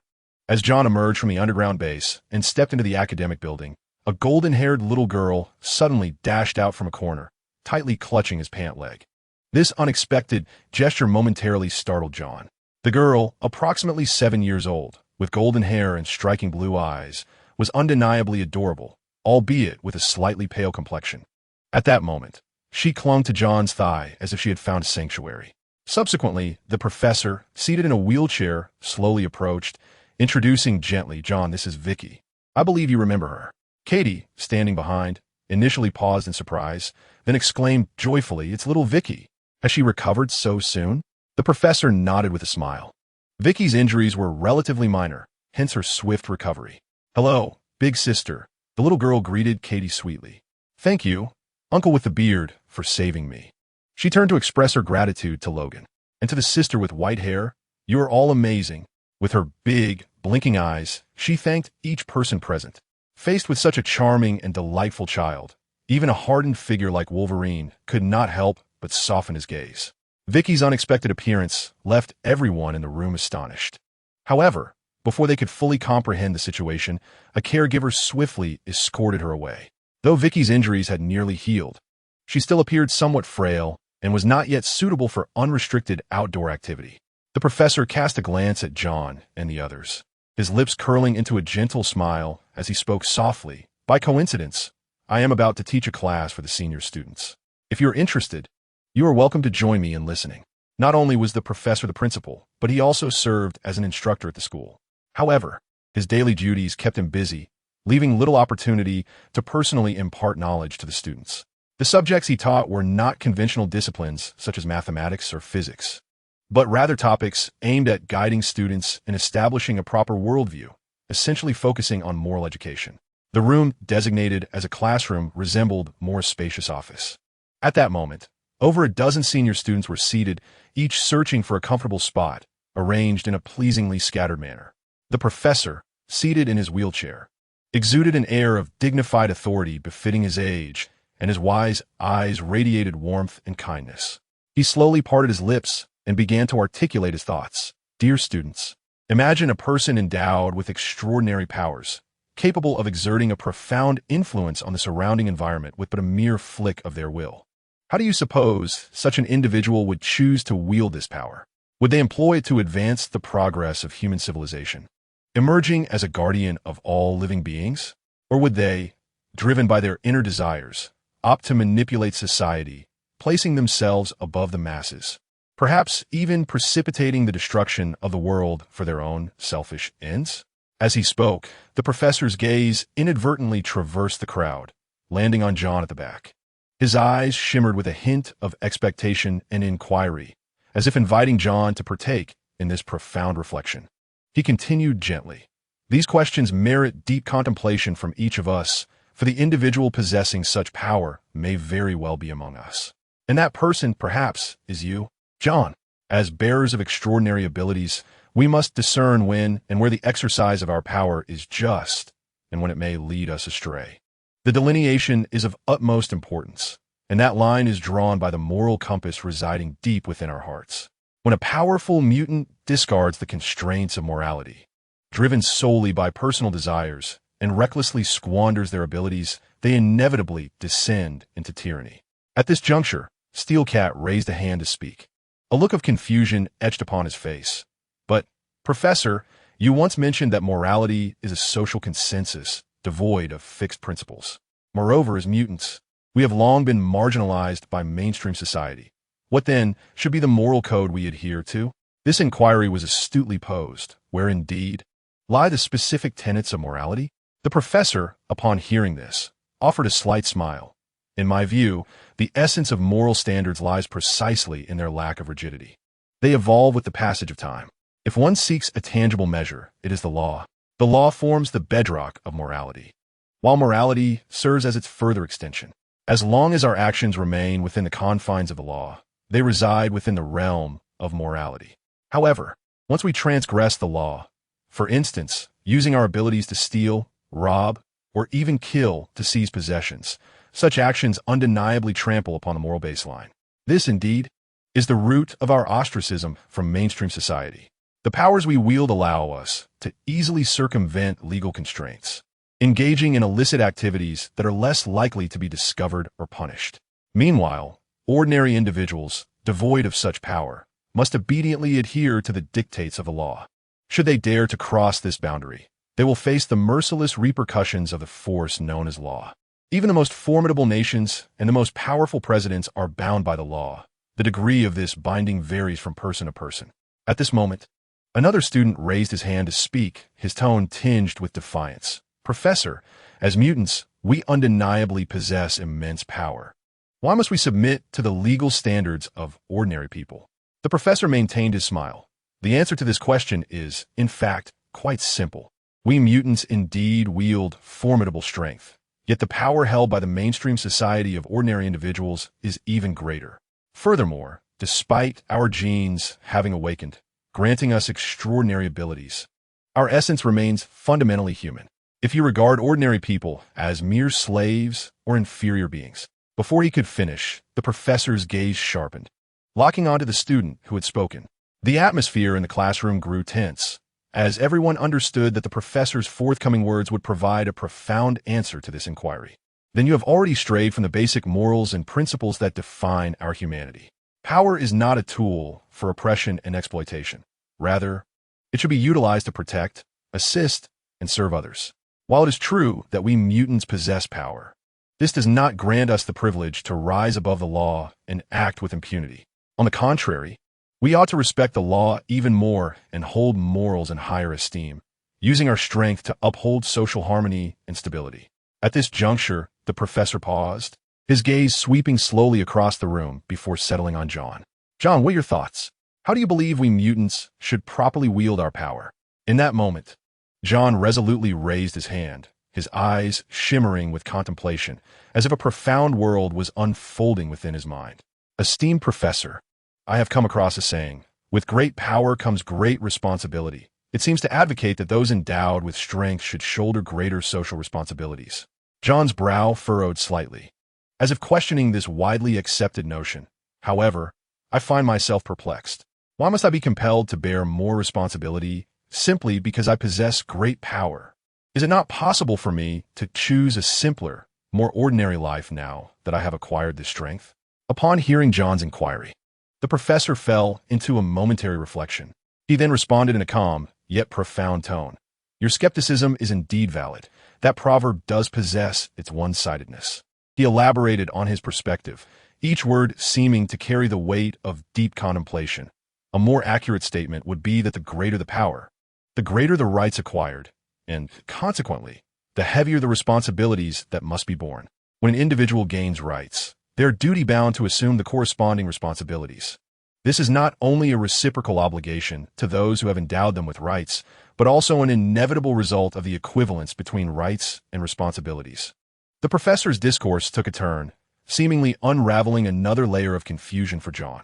As John emerged from the underground base and stepped into the academic building, a golden-haired little girl suddenly dashed out from a corner, tightly clutching his pant leg. This unexpected gesture momentarily startled John. The girl, approximately 7 years old, with golden hair and striking blue eyes, was undeniably adorable, albeit with a slightly pale complexion. At that moment, she clung to John's thigh as if she had found a sanctuary. Subsequently, the professor, seated in a wheelchair, slowly approached, introducing gently, John, this is Vicky. I believe you remember her. Katie, standing behind, initially paused in surprise, then exclaimed joyfully, it's little Vicky. Has she recovered so soon? The professor nodded with a smile. Vicky's injuries were relatively minor, hence her swift recovery. Hello, big sister, the little girl greeted Katie sweetly. Thank you, Uncle with the beard, for saving me. She turned to express her gratitude to Logan. And to the sister with white hair, you are all amazing. With her big, blinking eyes, she thanked each person present. Faced with such a charming and delightful child, even a hardened figure like Wolverine could not help but soften his gaze. Vicky's unexpected appearance left everyone in the room astonished. However, before they could fully comprehend the situation, a caregiver swiftly escorted her away. Though Vicky's injuries had nearly healed, she still appeared somewhat frail and was not yet suitable for unrestricted outdoor activity. The professor cast a glance at John and the others, his lips curling into a gentle smile as he spoke softly. By coincidence, I am about to teach a class for the senior students. If you're interested, you are welcome to join me in listening. Not only was the professor the principal, but he also served as an instructor at the school. However, his daily duties kept him busy, leaving little opportunity to personally impart knowledge to the students. The subjects he taught were not conventional disciplines such as mathematics or physics, but rather topics aimed at guiding students in establishing a proper worldview, essentially focusing on moral education. The room, designated as a classroom, resembled more spacious office. At that moment, over a dozen senior students were seated, each searching for a comfortable spot, arranged in a pleasingly scattered manner. The professor, seated in his wheelchair, exuded an air of dignified authority befitting his age, and his wise eyes radiated warmth and kindness. He slowly parted his lips and began to articulate his thoughts. Dear students, imagine a person endowed with extraordinary powers, capable of exerting a profound influence on the surrounding environment with but a mere flick of their will. How do you suppose such an individual would choose to wield this power? Would they employ it to advance the progress of human civilization, emerging as a guardian of all living beings? Or would they, driven by their inner desires, opt to manipulate society, placing themselves above the masses, perhaps even precipitating the destruction of the world for their own selfish ends? As he spoke, the professor's gaze inadvertently traversed the crowd, landing on John at the back. His eyes shimmered with a hint of expectation and inquiry, as if inviting John to partake in this profound reflection. He continued gently, "These questions merit deep contemplation from each of us, for the individual possessing such power may very well be among us. And that person, perhaps, is you, John. As bearers of extraordinary abilities, we must discern when and where the exercise of our power is just and when it may lead us astray. The delineation is of utmost importance, and that line is drawn by the moral compass residing deep within our hearts. When a powerful mutant discards the constraints of morality, driven solely by personal desires, and recklessly squanders their abilities, they inevitably descend into tyranny." At this juncture, Steel Cat raised a hand to speak. A look of confusion etched upon his face. "But, Professor, you once mentioned that morality is a social consensus, devoid of fixed principles. Moreover, as mutants, we have long been marginalized by mainstream society. What then should be the moral code we adhere to?" This inquiry was astutely posed. Where indeed lie the specific tenets of morality? The professor, upon hearing this, offered a slight smile. "In my view, the essence of moral standards lies precisely in their lack of rigidity. They evolve with the passage of time. If one seeks a tangible measure, it is the law. The law forms the bedrock of morality, while morality serves as its further extension. As long as our actions remain within the confines of the law, they reside within the realm of morality. However, once we transgress the law, for instance, using our abilities to steal, rob, or even kill to seize possessions, such actions undeniably trample upon the moral baseline. This, indeed, is the root of our ostracism from mainstream society. The powers we wield allow us to easily circumvent legal constraints, engaging in illicit activities that are less likely to be discovered or punished. Meanwhile, ordinary individuals, devoid of such power, must obediently adhere to the dictates of the law. Should they dare to cross this boundary, they will face the merciless repercussions of the force known as law. Even the most formidable nations and the most powerful presidents are bound by the law. The degree of this binding varies from person to person." At this moment, another student raised his hand to speak, his tone tinged with defiance. "Professor, as mutants, we undeniably possess immense power. Why must we submit to the legal standards of ordinary people?" The professor maintained his smile. "The answer to this question is, in fact, quite simple. We mutants indeed wield formidable strength, yet the power held by the mainstream society of ordinary individuals is even greater. Furthermore, despite our genes having awakened, granting us extraordinary abilities, our essence remains fundamentally human. If you regard ordinary people as mere slaves or inferior beings." Before he could finish, the professor's gaze sharpened, locking onto the student who had spoken. The atmosphere in the classroom grew tense, as everyone understood that the professor's forthcoming words would provide a profound answer to this inquiry. "Then you have already strayed from the basic morals and principles that define our humanity. Power is not a tool for oppression and exploitation. Rather, it should be utilized to protect, assist, and serve others. While it is true that we mutants possess power, this does not grant us the privilege to rise above the law and act with impunity. On the contrary, we ought to respect the law even more and hold morals in higher esteem, using our strength to uphold social harmony and stability." At this juncture, the professor paused, his gaze sweeping slowly across the room before settling on John. John, what are your thoughts? How do you believe we mutants should properly wield our power? In that moment, John resolutely raised his hand, his eyes shimmering with contemplation, as if a profound world was unfolding within his mind. Esteemed professor, I have come across a saying, with great power comes great responsibility. It seems to advocate that those endowed with strength should shoulder greater social responsibilities. John's brow furrowed slightly, as if questioning this widely accepted notion. However, I find myself perplexed. Why must I be compelled to bear more responsibility simply because I possess great power? Is it not possible for me to choose a simpler, more ordinary life now that I have acquired this strength? Upon hearing John's inquiry, the professor fell into a momentary reflection. He then responded in a calm, yet profound tone. Your skepticism is indeed valid. That proverb does possess its one-sidedness. He elaborated on his perspective, each word seeming to carry the weight of deep contemplation. A more accurate statement would be that the greater the power, the greater the rights acquired, and, consequently, the heavier the responsibilities that must be borne. When an individual gains rights, they are duty-bound to assume the corresponding responsibilities. This is not only a reciprocal obligation to those who have endowed them with rights, but also an inevitable result of the equivalence between rights and responsibilities. The professor's discourse took a turn, seemingly unraveling another layer of confusion for John.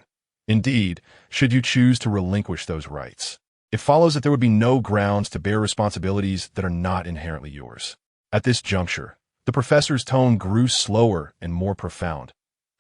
Indeed, should you choose to relinquish those rights, it follows that there would be no grounds to bear responsibilities that are not inherently yours. At this juncture, the professor's tone grew slower and more profound.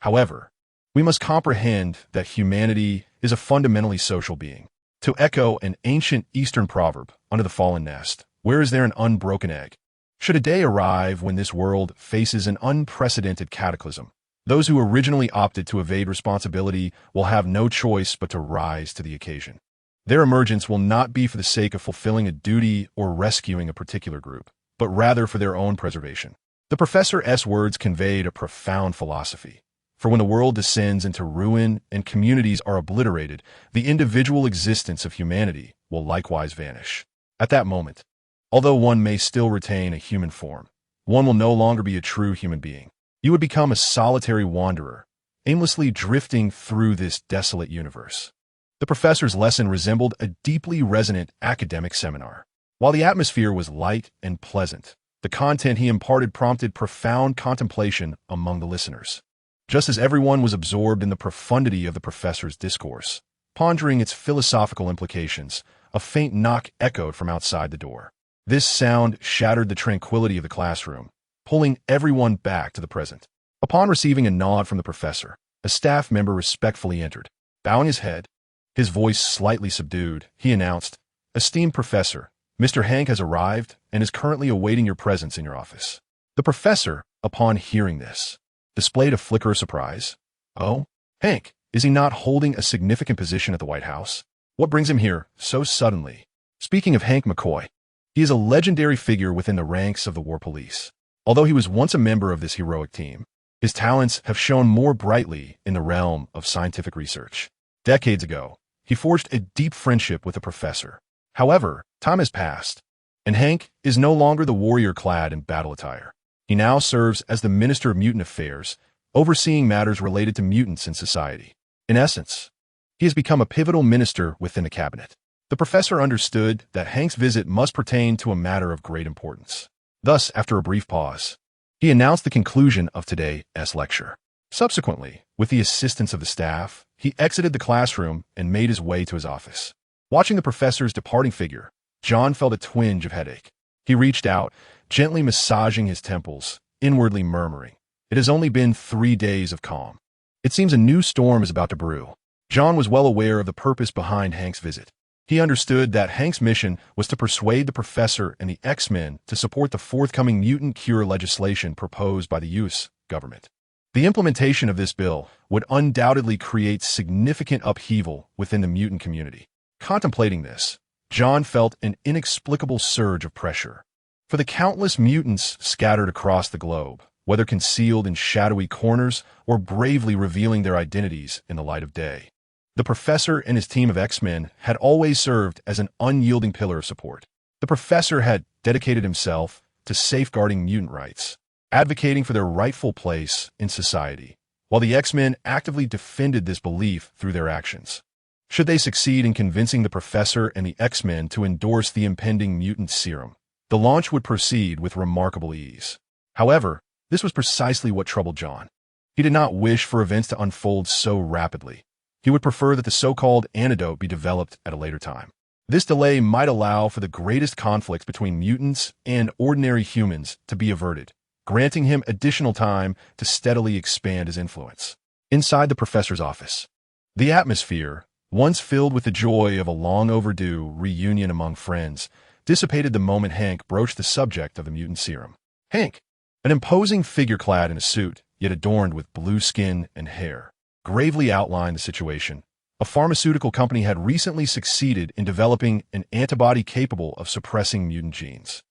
However, we must comprehend that humanity is a fundamentally social being. To echo an ancient Eastern proverb, under the fallen nest, where is there an unbroken egg? Should a day arrive when this world faces an unprecedented cataclysm, those who originally opted to evade responsibility will have no choice but to rise to the occasion. Their emergence will not be for the sake of fulfilling a duty or rescuing a particular group, but rather for their own preservation. The professor's words conveyed a profound philosophy. For when the world descends into ruin and communities are obliterated, the individual existence of humanity will likewise vanish. At that moment, although one may still retain a human form, one will no longer be a true human being. You would become a solitary wanderer, aimlessly drifting through this desolate universe. The professor's lesson resembled a deeply resonant academic seminar. While the atmosphere was light and pleasant, the content he imparted prompted profound contemplation among the listeners. Just as everyone was absorbed in the profundity of the professor's discourse, pondering its philosophical implications, a faint knock echoed from outside the door. This sound shattered the tranquility of the classroom, pulling everyone back to the present. Upon receiving a nod from the professor, a staff member respectfully entered. Bowing his head, his voice slightly subdued, he announced, "Esteemed professor, Mr. Hank has arrived and is currently awaiting your presence in your office." The professor, upon hearing this, displayed a flicker of surprise. Oh, Hank, is he not holding a significant position at the White House? What brings him here so suddenly? Speaking of Hank McCoy, he is a legendary figure within the ranks of the War Police. Although he was once a member of this heroic team, his talents have shone more brightly in the realm of scientific research. Decades ago, he forged a deep friendship with the professor. However, time has passed, and Hank is no longer the warrior clad in battle attire. He now serves as the Minister of Mutant Affairs, overseeing matters related to mutants in society. In essence, he has become a pivotal minister within the cabinet. The professor understood that Hank's visit must pertain to a matter of great importance. Thus, after a brief pause, he announced the conclusion of today's lecture. Subsequently, with the assistance of the staff, he exited the classroom and made his way to his office. Watching the professor's departing figure, John felt a twinge of headache. He reached out, gently massaging his temples, inwardly murmuring, "It has only been 3 days of calm. It seems a new storm is about to brew." John was well aware of the purpose behind Hank's visit. He understood that Hank's mission was to persuade the professor and the X-Men to support the forthcoming mutant cure legislation proposed by the U.S. government. The implementation of this bill would undoubtedly create significant upheaval within the mutant community. Contemplating this, John felt an inexplicable surge of pressure. For the countless mutants scattered across the globe, whether concealed in shadowy corners or bravely revealing their identities in the light of day, the professor and his team of X-Men had always served as an unyielding pillar of support. The professor had dedicated himself to safeguarding mutant rights. advocating for their rightful place in society, while the X-Men actively defended this belief through their actions. Should they succeed in convincing the Professor and the X-Men to endorse the impending mutant serum, the launch would proceed with remarkable ease. However, this was precisely what troubled John. He did not wish for events to unfold so rapidly. He would prefer that the so-called antidote be developed at a later time. This delay might allow for the greatest conflicts between mutants and ordinary humans to be averted, granting him additional time to steadily expand his influence. Inside the Professor's office, the atmosphere, once filled with the joy of a long-overdue reunion among friends, dissipated the moment Hank broached the subject of the mutant serum. Hank, an imposing figure clad in a suit, yet adorned with blue skin and hair, gravely outlined the situation. A pharmaceutical company had recently succeeded in developing an antibody capable of suppressing mutant genes.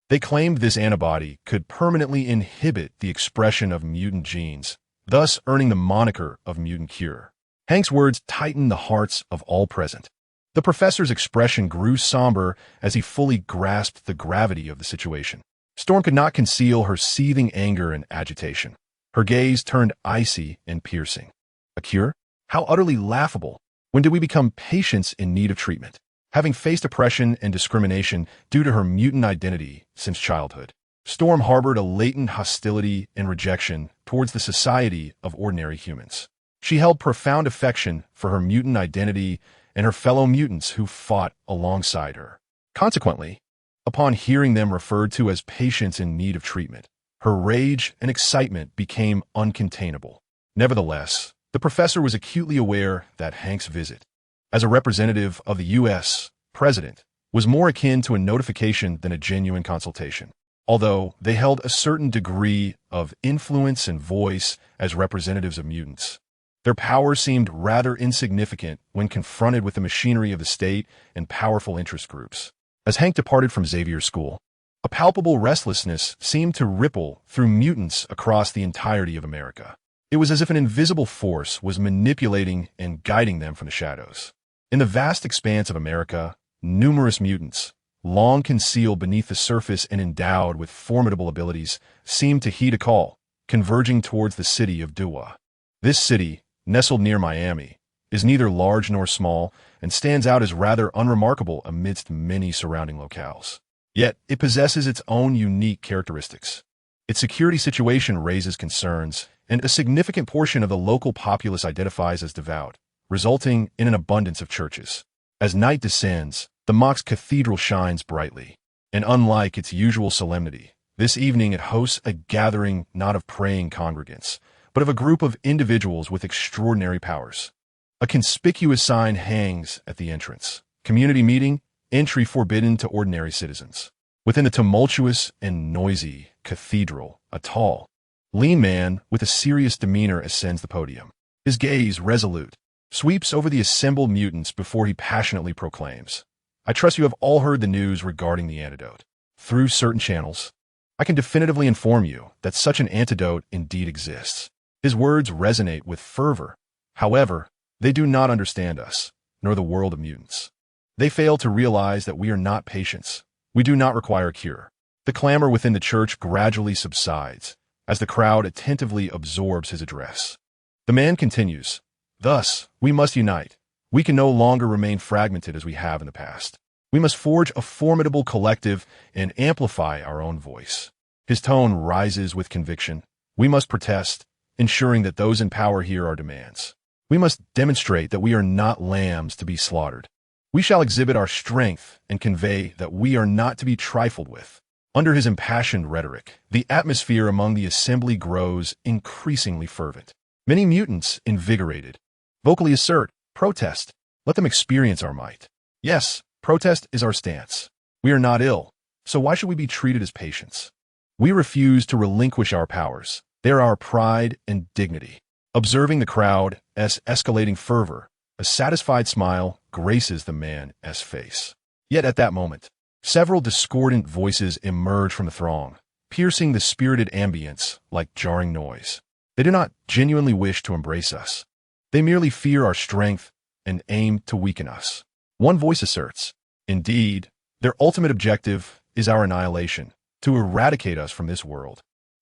They claimed this antibody could permanently inhibit the expression of mutant genes, thus earning the moniker of Mutant Cure. Hank's words tightened the hearts of all present. The Professor's expression grew somber as he fully grasped the gravity of the situation. Storm could not conceal her seething anger and agitation. Her gaze turned icy and piercing. A cure? How utterly laughable! When did we become patients in need of treatment? Having faced oppression and discrimination due to her mutant identity since childhood, Storm harbored a latent hostility and rejection towards the society of ordinary humans. She held profound affection for her mutant identity and her fellow mutants who fought alongside her. Consequently, upon hearing them referred to as patients in need of treatment, her rage and excitement became uncontainable. Nevertheless, the Professor was acutely aware that Hank's visit, as a representative of the U.S. President, was more akin to a notification than a genuine consultation. Although they held a certain degree of influence and voice as representatives of mutants, their power seemed rather insignificant when confronted with the machinery of the state and powerful interest groups. As Hank departed from Xavier's school, a palpable restlessness seemed to ripple through mutants across the entirety of America. It was as if an invisible force was manipulating and guiding them from the shadows. In the vast expanse of America, numerous mutants, long concealed beneath the surface and endowed with formidable abilities, seemed to heed a call, converging towards the city of Dua. This city, nestled near Miami, is neither large nor small and stands out as rather unremarkable amidst many surrounding locales. Yet, it possesses its own unique characteristics. Its security situation raises concerns, and a significant portion of the local populace identifies as devout, resulting in an abundance of churches. As night descends, the mosque's cathedral shines brightly, and unlike its usual solemnity, this evening it hosts a gathering not of praying congregants, but of a group of individuals with extraordinary powers. A conspicuous sign hangs at the entrance. Community meeting, entry forbidden to ordinary citizens. Within the tumultuous and noisy cathedral, a tall, lean man with a serious demeanor ascends the podium. His gaze, resolute, sweeps over the assembled mutants before he passionately proclaims, "I trust you have all heard the news regarding the antidote. Through certain channels, I can definitively inform you that such an antidote indeed exists." His words resonate with fervor. However, they do not understand us, nor the world of mutants. They fail to realize that we are not patients. We do not require a cure. The clamor within the church gradually subsides as the crowd attentively absorbs his address. The man continues, "Thus, we must unite. We can no longer remain fragmented as we have in the past. We must forge a formidable collective and amplify our own voice." His tone rises with conviction. We must protest, ensuring that those in power hear our demands. We must demonstrate that we are not lambs to be slaughtered. We shall exhibit our strength and convey that we are not to be trifled with. Under his impassioned rhetoric, the atmosphere among the assembly grows increasingly fervent. Many mutants, invigorated, vocally assert, "Protest. Let them experience our might." Yes, protest is our stance. We are not ill, so why should we be treated as patients? We refuse to relinquish our powers. They are our pride and dignity. Observing the crowd's escalating fervor, a satisfied smile graces the man's face. Yet at that moment, several discordant voices emerge from the throng, piercing the spirited ambience like jarring noise. They do not genuinely wish to embrace us. They merely fear our strength and aim to weaken us. One voice asserts, indeed, their ultimate objective is our annihilation, to eradicate us from this world.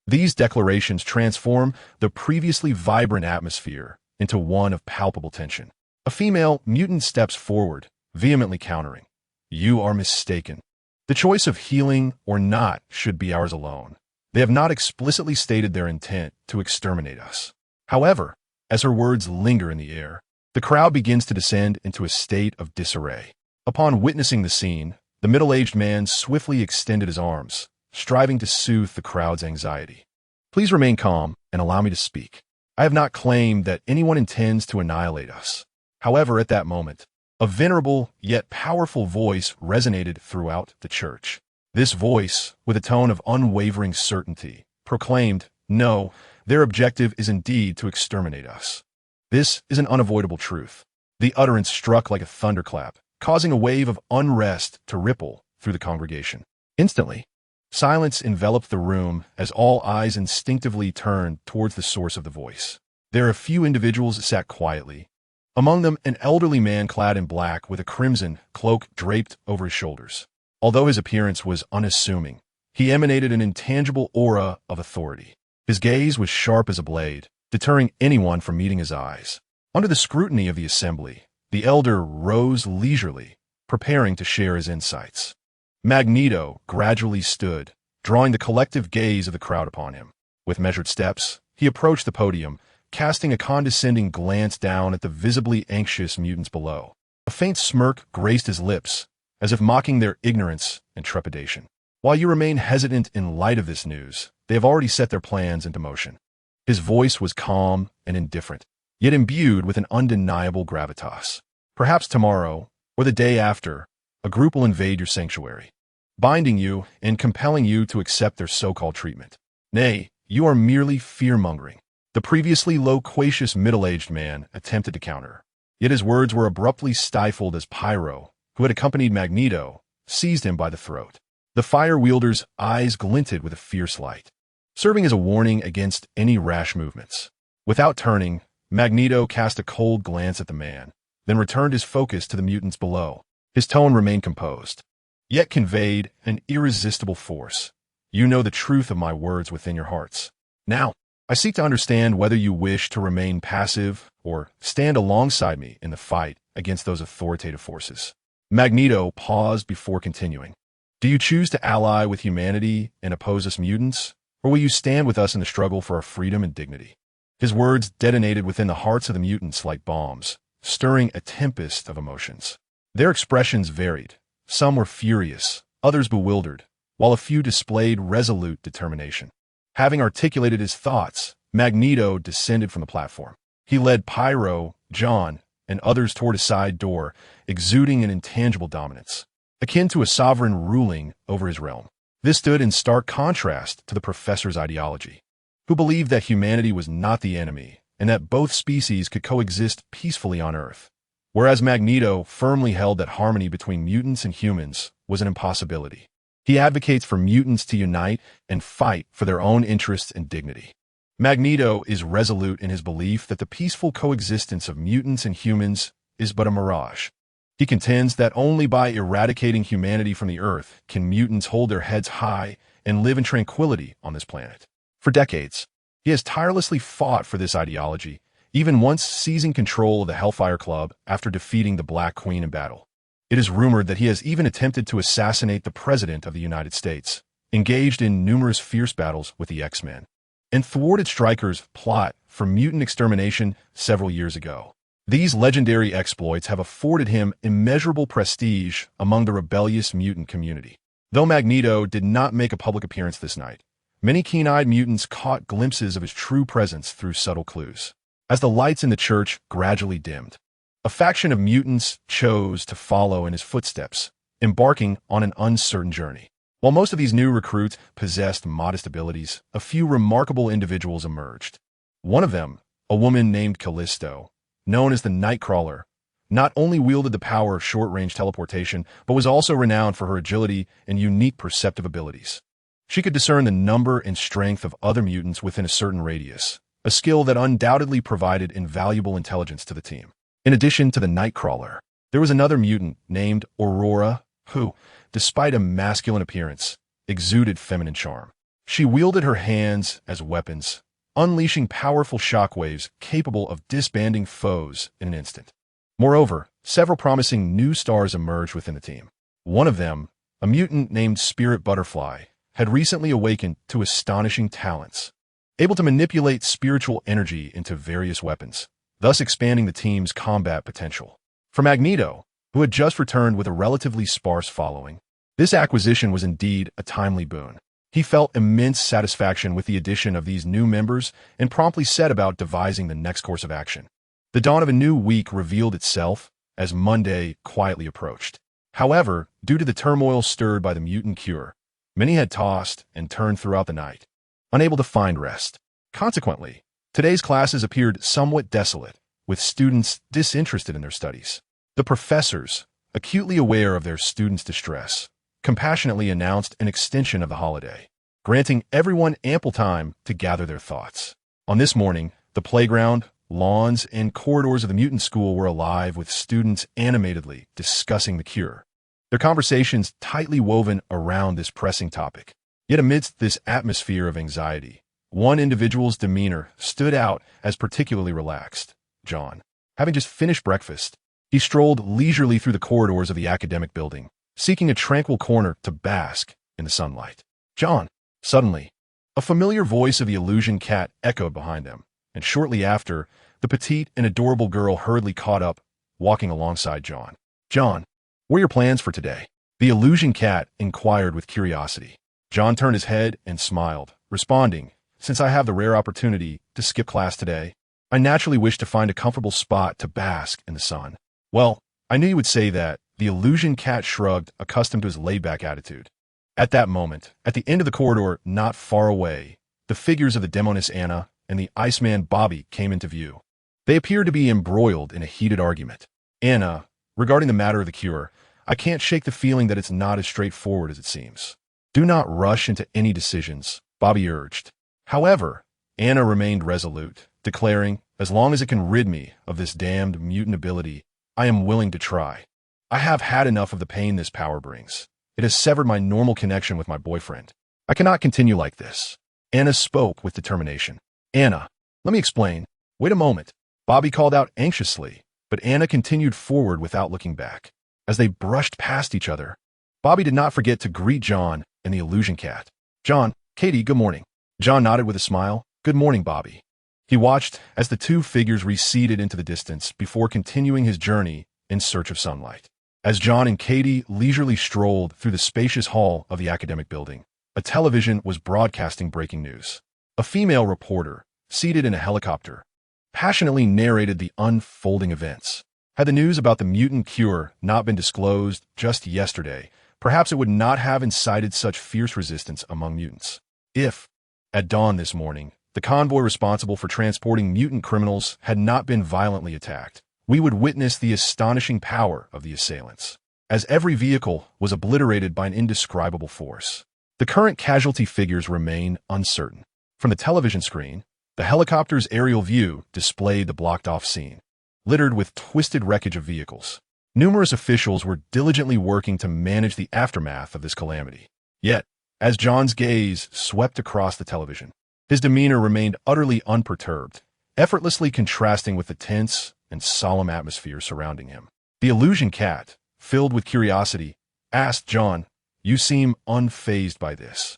These declarations transform the previously vibrant atmosphere into one of palpable tension. A female mutant steps forward, vehemently countering. You are mistaken. The choice of healing or not should be ours alone. They have not explicitly stated their intent to exterminate us. However, as her words linger in the air, the crowd begins to descend into a state of disarray. Upon witnessing the scene, the middle-aged man swiftly extended his arms, striving to soothe the crowd's anxiety. Please remain calm and allow me to speak. I have not claimed that anyone intends to annihilate us. However, at that moment, a venerable yet powerful voice resonated throughout the church. This voice, with a tone of unwavering certainty, proclaimed, "No, their objective is indeed to exterminate us." This is an unavoidable truth. The utterance struck like a thunderclap, causing a wave of unrest to ripple through the congregation. Instantly, silence enveloped the room as all eyes instinctively turned towards the source of the voice. There are a few individuals sat quietly, among them an elderly man clad in black with a crimson cloak draped over his shoulders. Although his appearance was unassuming, he emanated an intangible aura of authority. His gaze was sharp as a blade, deterring anyone from meeting his eyes. Under the scrutiny of the assembly, the elder rose leisurely, preparing to share his insights. Magneto gradually stood, drawing the collective gaze of the crowd upon him. With measured steps, he approached the podium, casting a condescending glance down at the visibly anxious mutants below. A faint smirk graced his lips, as if mocking their ignorance and trepidation. While you remain hesitant in light of this news, they have already set their plans into motion. His voice was calm and indifferent, yet imbued with an undeniable gravitas. Perhaps tomorrow, or the day after, a group will invade your sanctuary, binding you and compelling you to accept their so-called treatment. Nay, you are merely fear-mongering. The previously loquacious middle-aged man attempted to counter, yet his words were abruptly stifled as Pyro, who had accompanied Magneto, seized him by the throat. The fire-wielder's eyes glinted with a fierce light, serving as a warning against any rash movements. Without turning, Magneto cast a cold glance at the man, then returned his focus to the mutants below. His tone remained composed, yet conveyed an irresistible force. You know the truth of my words within your hearts. Now, I seek to understand whether you wish to remain passive or stand alongside me in the fight against those authoritative forces. Magneto paused before continuing. Do you choose to ally with humanity and oppose us mutants, or will you stand with us in the struggle for our freedom and dignity? His words detonated within the hearts of the mutants like bombs, stirring a tempest of emotions. Their expressions varied. Some were furious, others bewildered, while a few displayed resolute determination. Having articulated his thoughts, Magneto descended from the platform. He led Pyro, John, and others toward a side door, exuding an intangible dominance, akin to a sovereign ruling over his realm. This stood in stark contrast to the professor's ideology, who believed that humanity was not the enemy and that both species could coexist peacefully on Earth, whereas Magneto firmly held that harmony between mutants and humans was an impossibility. He advocates for mutants to unite and fight for their own interests and dignity. Magneto is resolute in his belief that the peaceful coexistence of mutants and humans is but a mirage. He contends that only by eradicating humanity from the Earth can mutants hold their heads high and live in tranquility on this planet. For decades, he has tirelessly fought for this ideology, even once seizing control of the Hellfire Club after defeating the Black Queen in battle. It is rumored that he has even attempted to assassinate the President of the United States, engaged in numerous fierce battles with the X-Men, and thwarted Stryker's plot for mutant extermination several years ago. These legendary exploits have afforded him immeasurable prestige among the rebellious mutant community. Though Magneto did not make a public appearance this night, many keen-eyed mutants caught glimpses of his true presence through subtle clues. As the lights in the church gradually dimmed, a faction of mutants chose to follow in his footsteps, embarking on an uncertain journey. While most of these new recruits possessed modest abilities, a few remarkable individuals emerged. One of them, a woman named Callisto, known as the Nightcrawler, not only wielded the power of short-range teleportation, but was also renowned for her agility and unique perceptive abilities. She could discern the number and strength of other mutants within a certain radius, a skill that undoubtedly provided invaluable intelligence to the team. In addition to the Nightcrawler, there was another mutant named Aurora who, despite a masculine appearance, exuded feminine charm. She wielded her hands as weapons, unleashing powerful shockwaves capable of disbanding foes in an instant. Moreover, several promising new stars emerged within the team. One of them, a mutant named Spirit Butterfly, had recently awakened to astonishing talents, able to manipulate spiritual energy into various weapons, thus expanding the team's combat potential. For Magneto, who had just returned with a relatively sparse following, this acquisition was indeed a timely boon. He felt immense satisfaction with the addition of these new members and promptly set about devising the next course of action. The dawn of a new week revealed itself as Monday quietly approached. However, due to the turmoil stirred by the mutant cure, many had tossed and turned throughout the night, unable to find rest. Consequently, today's classes appeared somewhat desolate, with students disinterested in their studies. The professors, acutely aware of their students' distress, compassionately announced an extension of the holiday, granting everyone ample time to gather their thoughts. On this morning, the playground, lawns, and corridors of the mutant school were alive with students animatedly discussing the cure, their conversations tightly woven around this pressing topic. Yet amidst this atmosphere of anxiety, one individual's demeanor stood out as particularly relaxed. John. Having just finished breakfast, he strolled leisurely through the corridors of the academic building, seeking a tranquil corner to bask in the sunlight. John. Suddenly, a familiar voice of the illusion cat echoed behind them, and shortly after, the petite and adorable girl hurriedly caught up, walking alongside John. John, what are your plans for today? The illusion cat inquired with curiosity. John turned his head and smiled, responding, "Since I have the rare opportunity to skip class today, I naturally wish to find a comfortable spot to bask in the sun." Well, I knew you would say that. The illusion cat shrugged, accustomed to his laid-back attitude. At that moment, at the end of the corridor, not far away, the figures of the Demoness Anna and the Iceman Bobby came into view. They appeared to be embroiled in a heated argument. "Anna, regarding the matter of the cure, I can't shake the feeling that it's not as straightforward as it seems. Do not rush into any decisions," Bobby urged. However, Anna remained resolute, declaring, "As long as it can rid me of this damned mutant ability, I am willing to try. I have had enough of the pain this power brings. It has severed my normal connection with my boyfriend. I cannot continue like this." Anna spoke with determination. "Anna, let me explain." "Wait a moment," Bobby called out anxiously, but Anna continued forward without looking back. As they brushed past each other, Bobby did not forget to greet John and the illusion cat. "John, Katie, good morning." John nodded with a smile. "Good morning, Bobby." He watched as the two figures receded into the distance before continuing his journey in search of sunlight. As John and Katie leisurely strolled through the spacious hall of the academic building, a television was broadcasting breaking news. A female reporter, seated in a helicopter, passionately narrated the unfolding events. Had the news about the mutant cure not been disclosed just yesterday, perhaps it would not have incited such fierce resistance among mutants. If, at dawn this morning, the convoy responsible for transporting mutant criminals had not been violently attacked, we would witness the astonishing power of the assailants, as every vehicle was obliterated by an indescribable force. The current casualty figures remain uncertain. From the television screen, the helicopter's aerial view displayed the blocked-off scene, littered with twisted wreckage of vehicles. Numerous officials were diligently working to manage the aftermath of this calamity. Yet, as John's gaze swept across the television, his demeanor remained utterly unperturbed, effortlessly contrasting with the tense and solemn atmosphere surrounding him. The illusion cat, filled with curiosity, asked John, "You seem unfazed by this.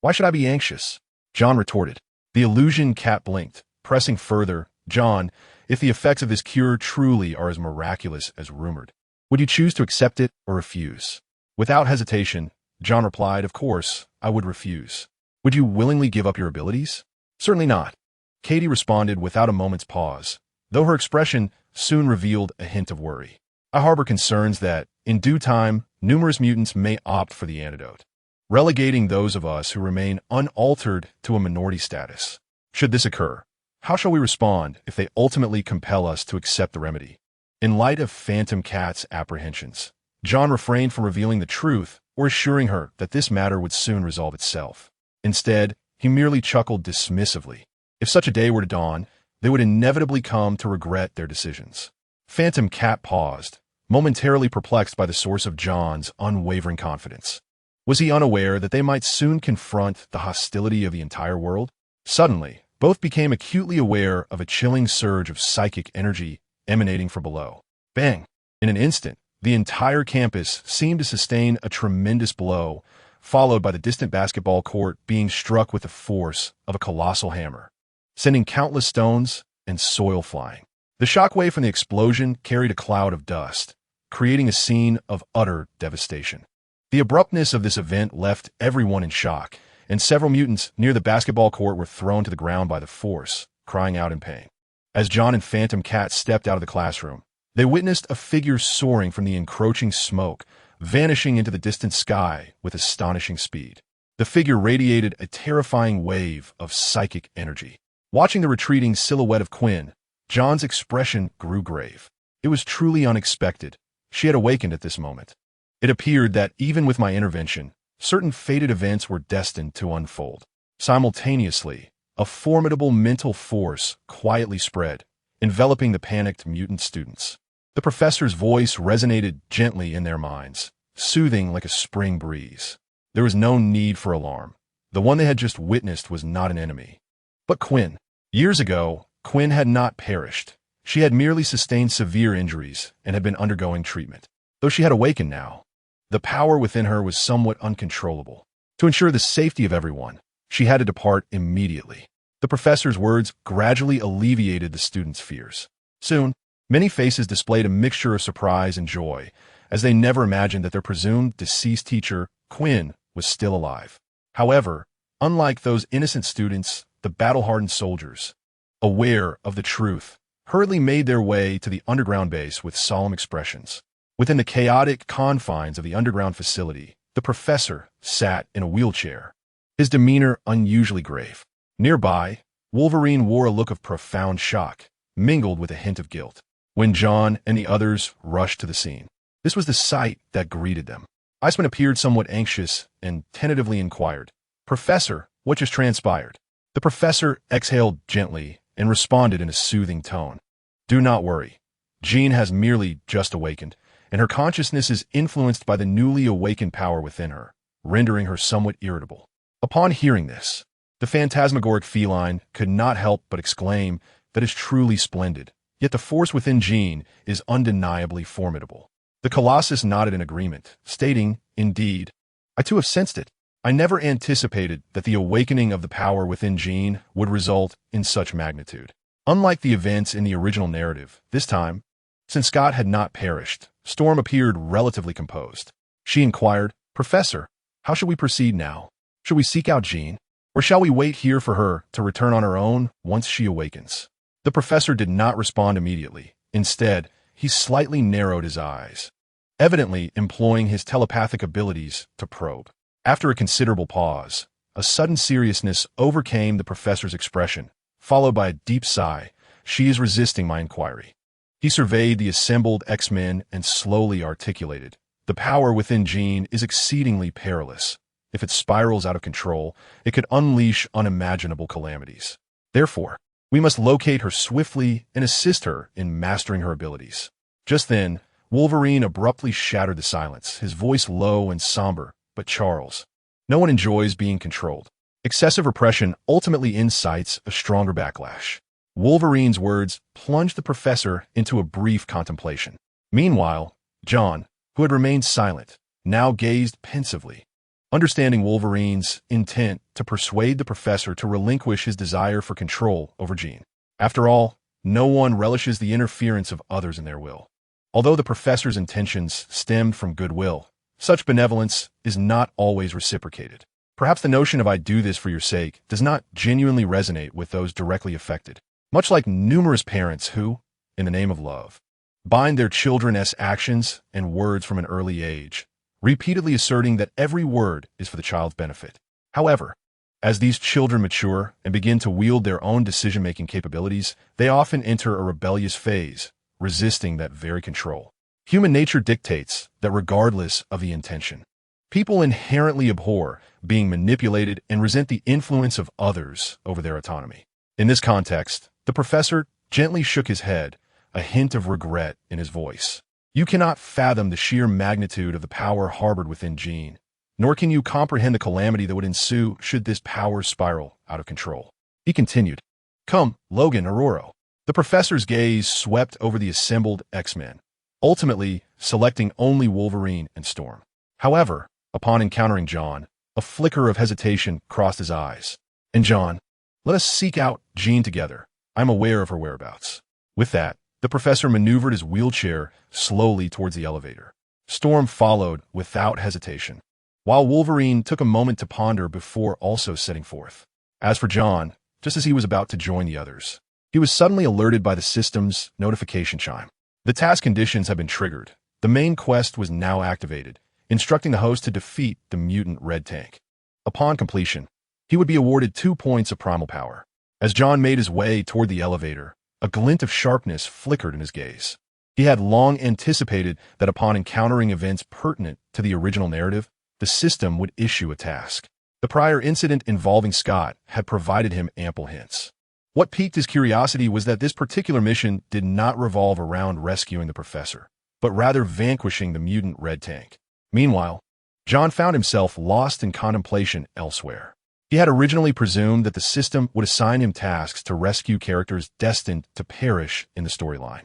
Why should I be anxious?" John retorted. The illusion cat blinked, pressing further, "John, if the effects of this cure truly are as miraculous as rumored, would you choose to accept it or refuse?" Without hesitation, John replied, "Of course, I would refuse." "Would you willingly give up your abilities?" "Certainly not," Katie responded without a moment's pause, though her expression soon revealed a hint of worry. "I harbor concerns that, in due time, numerous mutants may opt for the antidote, relegating those of us who remain unaltered to a minority status. Should this occur, how shall we respond if they ultimately compel us to accept the remedy?" In light of Phantom Cat's apprehensions, John refrained from revealing the truth or assuring her that this matter would soon resolve itself. Instead, he merely chuckled dismissively. If such a day were to dawn, they would inevitably come to regret their decisions. Phantom Cat paused, momentarily perplexed by the source of John's unwavering confidence. Was he unaware that they might soon confront the hostility of the entire world? Suddenly, both became acutely aware of a chilling surge of psychic energy emanating from below. Bang! In an instant, the entire campus seemed to sustain a tremendous blow, followed by the distant basketball court being struck with the force of a colossal hammer, sending countless stones and soil flying. The shockwave from the explosion carried a cloud of dust, creating a scene of utter devastation. The abruptness of this event left everyone in shock, and several mutants near the basketball court were thrown to the ground by the force, crying out in pain. As John and Phantom Cat stepped out of the classroom, they witnessed a figure soaring from the encroaching smoke, vanishing into the distant sky with astonishing speed. The figure radiated a terrifying wave of psychic energy. Watching the retreating silhouette of Quinn, John's expression grew grave. It was truly unexpected. She had awakened at this moment. It appeared that even with my intervention, certain fated events were destined to unfold. Simultaneously, a formidable mental force quietly spread, enveloping the panicked mutant students. The professor's voice resonated gently in their minds, soothing like a spring breeze. There was no need for alarm. The one they had just witnessed was not an enemy, but Quinn. Years ago, Quinn had not perished. She had merely sustained severe injuries and had been undergoing treatment. Though she had awakened now, the power within her was somewhat uncontrollable. To ensure the safety of everyone, she had to depart immediately. The professor's words gradually alleviated the students' fears. Soon, many faces displayed a mixture of surprise and joy, as they never imagined that their presumed deceased teacher, Quinn, was still alive. However, unlike those innocent students, the battle-hardened soldiers, aware of the truth, hurriedly made their way to the underground base with solemn expressions. Within the chaotic confines of the underground facility, the professor sat in a wheelchair, his demeanor unusually grave. Nearby, Wolverine wore a look of profound shock, mingled with a hint of guilt. When John and the others rushed to the scene, this was the sight that greeted them. Iceman appeared somewhat anxious and tentatively inquired, "Professor, what just transpired?" The professor exhaled gently and responded in a soothing tone. "Do not worry. Jean has merely just awakened, and her consciousness is influenced by the newly awakened power within her, rendering her somewhat irritable." Upon hearing this, the phantasmagoric feline could not help but exclaim, "That is truly splendid. Yet the force within Jean is undeniably formidable." The Colossus nodded in agreement, stating, "Indeed, I too have sensed it. I never anticipated that the awakening of the power within Jean would result in such magnitude." Unlike the events in the original narrative, this time, since Scott had not perished, Storm appeared relatively composed. She inquired, "Professor, how should we proceed now? Should we seek out Jean, or shall we wait here for her to return on her own once she awakens?" The professor did not respond immediately. Instead, he slightly narrowed his eyes, evidently employing his telepathic abilities to probe. After a considerable pause, a sudden seriousness overcame the professor's expression, followed by a deep sigh. "She is resisting my inquiry." He surveyed the assembled X-Men and slowly articulated, "The power within Jean is exceedingly perilous. If it spirals out of control, it could unleash unimaginable calamities. Therefore, we must locate her swiftly and assist her in mastering her abilities." Just then, Wolverine abruptly shattered the silence, his voice low and somber. "But Charles, no one enjoys being controlled. Excessive repression ultimately incites a stronger backlash." Wolverine's words plunged the professor into a brief contemplation. Meanwhile, John, who had remained silent, now gazed pensively, understanding Wolverine's intent to persuade the professor to relinquish his desire for control over Jean. After all, no one relishes the interference of others in their will. Although the professor's intentions stemmed from goodwill, such benevolence is not always reciprocated. Perhaps the notion of "I do this for your sake" does not genuinely resonate with those directly affected. Much like numerous parents who, in the name of love, bind their children's actions and words from an early age, repeatedly asserting that every word is for the child's benefit. However, as these children mature and begin to wield their own decision-making capabilities, they often enter a rebellious phase, resisting that very control. Human nature dictates that regardless of the intention, people inherently abhor being manipulated and resent the influence of others over their autonomy. In this context, the professor gently shook his head, a hint of regret in his voice. "You cannot fathom the sheer magnitude of the power harbored within Jean. nor can you comprehend the calamity that would ensue should this power spiral out of control. He continued. Come, Logan, Aurora. The professor's gaze swept over the assembled X-Men, ultimately selecting only Wolverine and Storm. However, upon encountering John, a flicker of hesitation crossed his eyes. And John, let us seek out Jean together. I'm aware of her whereabouts. With that, the professor maneuvered his wheelchair slowly towards the elevator. Storm followed without hesitation, while Wolverine took a moment to ponder before also setting forth. As for John, just as he was about to join the others, he was suddenly alerted by the system's notification chime. The task conditions had been triggered. The main quest was now activated, instructing the host to defeat the mutant red tank. Upon completion, he would be awarded 2 points of primal power. As John made his way toward the elevator, a glint of sharpness flickered in his gaze. He had long anticipated that upon encountering events pertinent to the original narrative, the system would issue a task. The prior incident involving Scott had provided him ample hints. What piqued his curiosity was that this particular mission did not revolve around rescuing the professor, but rather vanquishing the mutant red tank. Meanwhile, John found himself lost in contemplation elsewhere. He had originally presumed that the system would assign him tasks to rescue characters destined to perish in the storyline,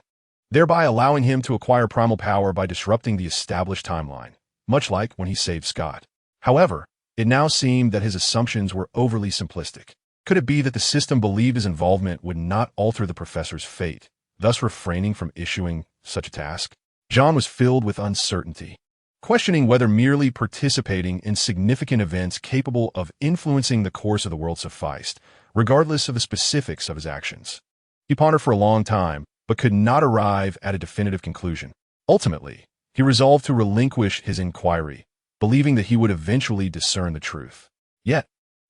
thereby allowing him to acquire primal power by disrupting the established timeline, much like when he saved Scott. However, it now seemed that his assumptions were overly simplistic. Could it be that the system believed his involvement would not alter the professor's fate, thus refraining from issuing such a task? John was filled with uncertainty, questioning whether merely participating in significant events capable of influencing the course of the world sufficed, regardless of the specifics of his actions. He pondered for a long time, but could not arrive at a definitive conclusion. Ultimately, he resolved to relinquish his inquiry, believing that he would eventually discern the truth. Yet,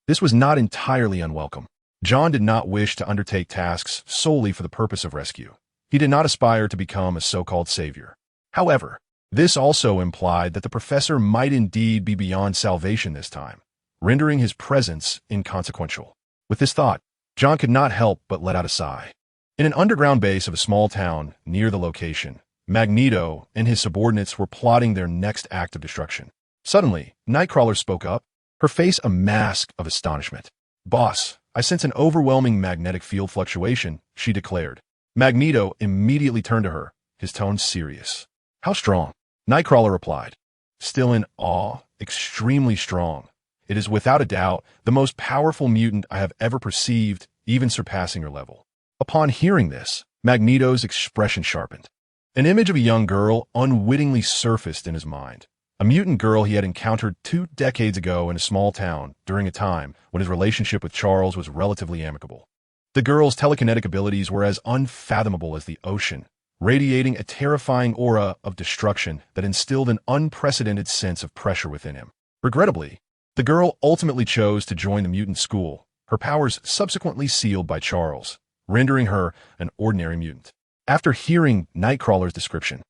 this was not entirely unwelcome. John did not wish to undertake tasks solely for the purpose of rescue. He did not aspire to become a so-called savior. However, this also implied that the professor might indeed be beyond salvation this time, rendering his presence inconsequential. With this thought, John could not help but let out a sigh. In an underground base of a small town near the location, Magneto and his subordinates were plotting their next act of destruction. Suddenly, Nightcrawler spoke up, her face a mask of astonishment. Boss, I sense an overwhelming magnetic field fluctuation, she declared. Magneto immediately turned to her, his tone serious. How strong? Nightcrawler replied. Still in awe, extremely strong. It is without a doubt the most powerful mutant I have ever perceived, even surpassing her level. Upon hearing this, Magneto's expression sharpened. An image of a young girl unwittingly surfaced in his mind. A mutant girl he had encountered 2 decades ago in a small town during a time when his relationship with Charles was relatively amicable. The girl's telekinetic abilities were as unfathomable as the ocean, radiating a terrifying aura of destruction that instilled an unprecedented sense of pressure within him. Regrettably, the girl ultimately chose to join the mutant school, her powers subsequently sealed by Charles, rendering her an ordinary mutant. After hearing Nightcrawler's description,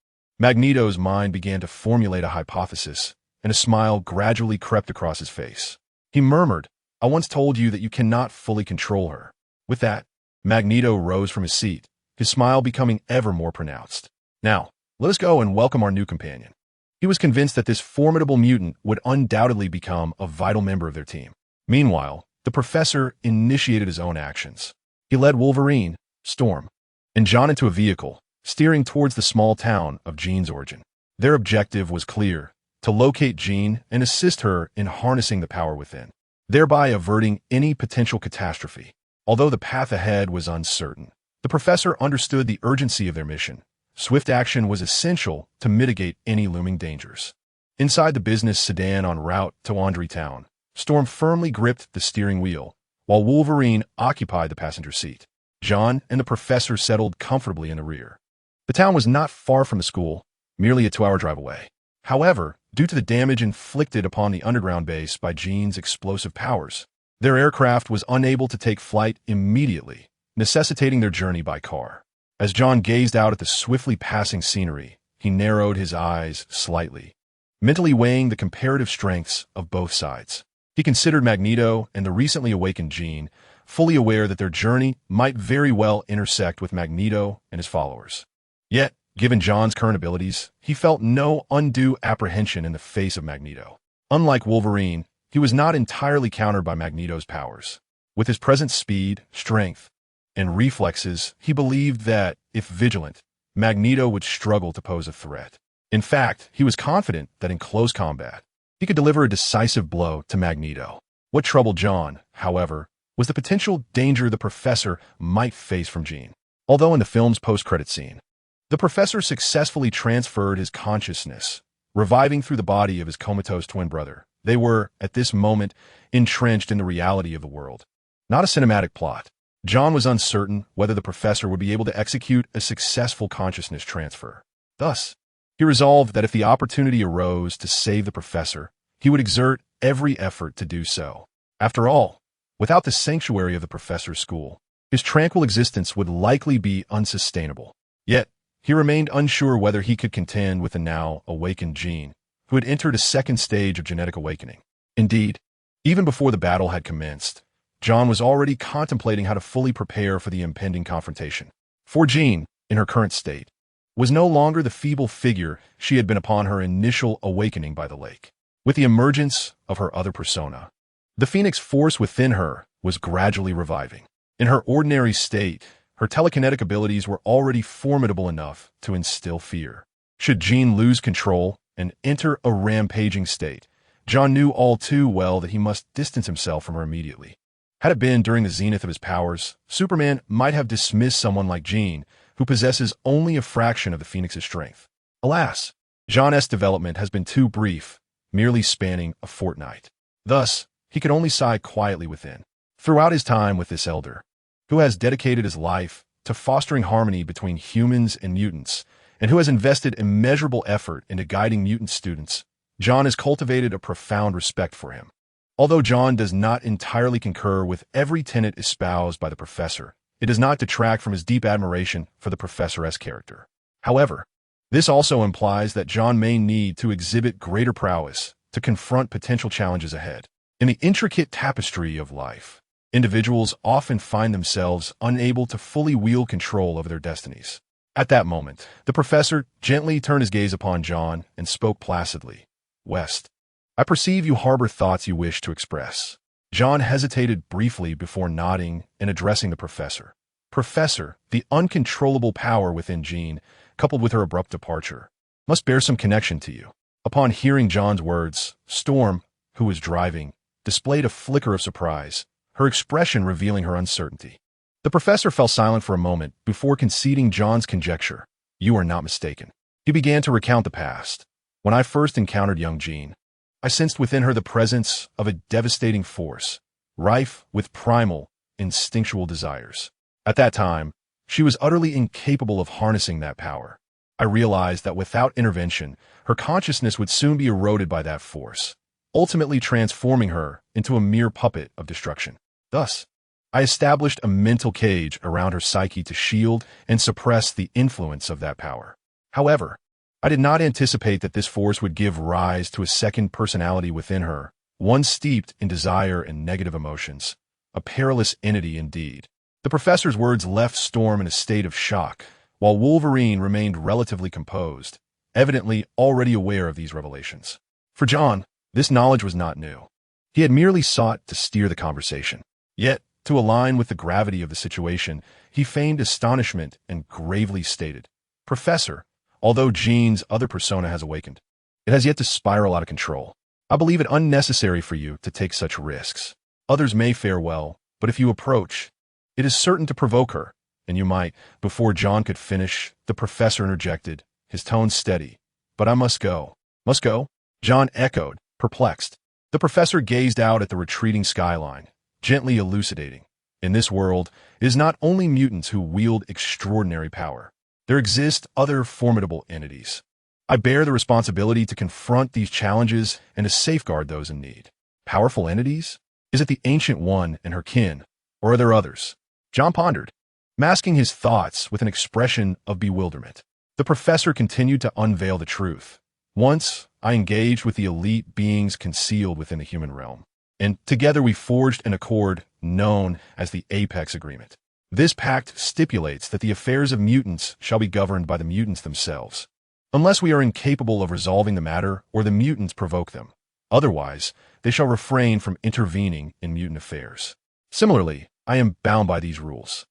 Magneto's mind began to formulate a hypothesis, and a smile gradually crept across his face. He murmured, I once told you that you cannot fully control her. With that, Magneto rose from his seat, his smile becoming ever more pronounced. Now, let us go and welcome our new companion. He was convinced that this formidable mutant would undoubtedly become a vital member of their team. Meanwhile, the professor initiated his own actions. He led Wolverine, Storm, and John into a vehicle, steering towards the small town of Jean's origin. Their objective was clear, to locate Jean and assist her in harnessing the power within, thereby averting any potential catastrophe. Although the path ahead was uncertain, the professor understood the urgency of their mission. Swift action was essential to mitigate any looming dangers. Inside the business sedan en route to Laundry Town, Storm firmly gripped the steering wheel, while Wolverine occupied the passenger seat. John and the professor settled comfortably in the rear. The town was not far from the school, merely a 2-hour drive away. However, due to the damage inflicted upon the underground base by Jean's explosive powers, their aircraft was unable to take flight immediately, necessitating their journey by car. As John gazed out at the swiftly passing scenery, he narrowed his eyes slightly, mentally weighing the comparative strengths of both sides. He considered Magneto and the recently awakened Jean, fully aware that their journey might very well intersect with Magneto and his followers. Yet, given John's current abilities, he felt no undue apprehension in the face of Magneto. Unlike Wolverine, he was not entirely countered by Magneto's powers. With his present speed, strength, and reflexes, he believed that, if vigilant, Magneto would struggle to pose a threat. In fact, he was confident that in close combat, he could deliver a decisive blow to Magneto. What troubled John, however, was the potential danger the Professor might face from Jean. Although in the film's post-credit scene, the Professor successfully transferred his consciousness, reviving through the body of his comatose twin brother, they were, at this moment, entrenched in the reality of the world. Not a cinematic plot. John was uncertain whether the Professor would be able to execute a successful consciousness transfer. Thus, he resolved that if the opportunity arose to save the Professor, he would exert every effort to do so. After all, without the sanctuary of the Professor's school, his tranquil existence would likely be unsustainable. Yet, he remained unsure whether he could contend with the now awakened Jean, who had entered a second stage of genetic awakening. Indeed, even before the battle had commenced, John was already contemplating how to fully prepare for the impending confrontation. For Jean, in her current state, was no longer the feeble figure she had been upon her initial awakening by the lake. With the emergence of her other persona, the Phoenix force within her was gradually reviving. In her ordinary state, her telekinetic abilities were already formidable enough to instill fear. Should Jean lose control and enter a rampaging state, John knew all too well that he must distance himself from her immediately. Had it been during the zenith of his powers, Superman might have dismissed someone like Jean, who possesses only a fraction of the Phoenix's strength. Alas, Jean's development has been too brief, merely spanning a fortnight. Thus, he could only sigh quietly within. Throughout his time with this elder, who has dedicated his life to fostering harmony between humans and mutants, and who has invested immeasurable effort into guiding mutant students, John has cultivated a profound respect for him. Although John does not entirely concur with every tenet espoused by the Professor, it does not detract from his deep admiration for the Professor's character. However, this also implies that John may need to exhibit greater prowess to confront potential challenges ahead. In the intricate tapestry of life, individuals often find themselves unable to fully wield control over their destinies. At that moment, the Professor gently turned his gaze upon John and spoke placidly. "West, I perceive you harbor thoughts you wish to express." John hesitated briefly before nodding and addressing the Professor. "Professor, the uncontrollable power within Jean, coupled with her abrupt departure, must bear some connection to you." Upon hearing John's words, Storm, who was driving, displayed a flicker of surprise, her expression revealing her uncertainty. The Professor fell silent for a moment before conceding John's conjecture. "You are not mistaken." He began to recount the past. "When I first encountered young Jean, I sensed within her the presence of a devastating force, rife with primal, instinctual desires. At that time, she was utterly incapable of harnessing that power. I realized that without intervention, her consciousness would soon be eroded by that force, ultimately transforming her into a mere puppet of destruction. Thus, I established a mental cage around her psyche to shield and suppress the influence of that power. However, I did not anticipate that this force would give rise to a second personality within her, one steeped in desire and negative emotions. A perilous entity indeed." The Professor's words left Storm in a state of shock, while Wolverine remained relatively composed, evidently already aware of these revelations. For John, this knowledge was not new. He had merely sought to steer the conversation. Yet, to align with the gravity of the situation, he feigned astonishment and gravely stated, "Professor, although Jean's other persona has awakened, it has yet to spiral out of control. I believe it unnecessary for you to take such risks. Others may fare well, but if you approach, it is certain to provoke her, and you might." Before John could finish, the Professor interjected, his tone steady. "But I must go." "Must go?" John echoed, perplexed. The Professor gazed out at the retreating skyline, gently elucidating. "In this world, it is not only mutants who wield extraordinary power. There exist other formidable entities. I bear the responsibility to confront these challenges and to safeguard those in need." "Powerful entities? Is it the Ancient One and her kin, or are there others?" John pondered, masking his thoughts with an expression of bewilderment. The Professor continued to unveil the truth. "Once, I engaged with the elite beings concealed within the human realm, and together we forged an accord known as the Apex Agreement. This pact stipulates that the affairs of mutants shall be governed by the mutants themselves. Unless we are incapable of resolving the matter or the mutants provoke them, Otherwise, they shall refrain from intervening in mutant affairs. Similarly, I am bound by these rules.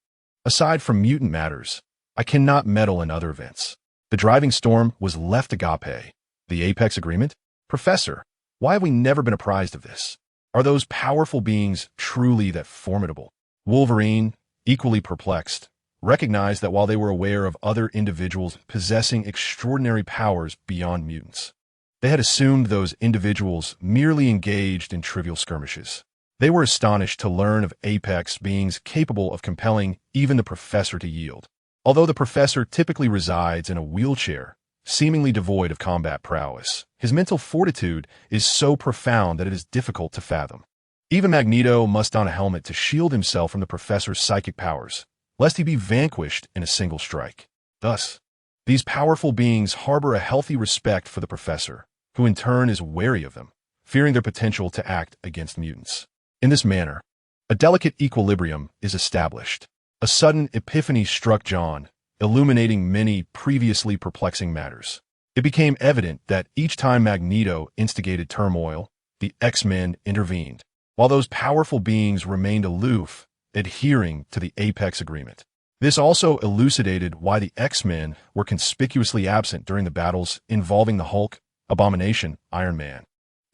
Aside from mutant matters, I cannot meddle in other events. The driving storm was left agape. The Apex Agreement? Professor, why have we never been apprised of this? Are those powerful beings truly that formidable? Wolverine, equally perplexed, recognized that while they were aware of other individuals possessing extraordinary powers beyond mutants, they had assumed those individuals merely engaged in trivial skirmishes. They were astonished to learn of Apex beings capable of compelling even the Professor to yield. Although the Professor typically resides in a wheelchair, seemingly devoid of combat prowess, his mental fortitude is so profound that it is difficult to fathom. Even Magneto must don a helmet to shield himself from the Professor's psychic powers, lest he be vanquished in a single strike. Thus, these powerful beings harbor a healthy respect for the Professor, who in turn is wary of them, fearing their potential to act against mutants. In this manner, a delicate equilibrium is established. A sudden epiphany struck John, illuminating many previously perplexing matters. It became evident that each time Magneto instigated turmoil, the X-Men intervened, while those powerful beings remained aloof, adhering to the Apex Agreement. This also elucidated why the X-Men were conspicuously absent during the battles involving the Hulk, Abomination, Iron Man,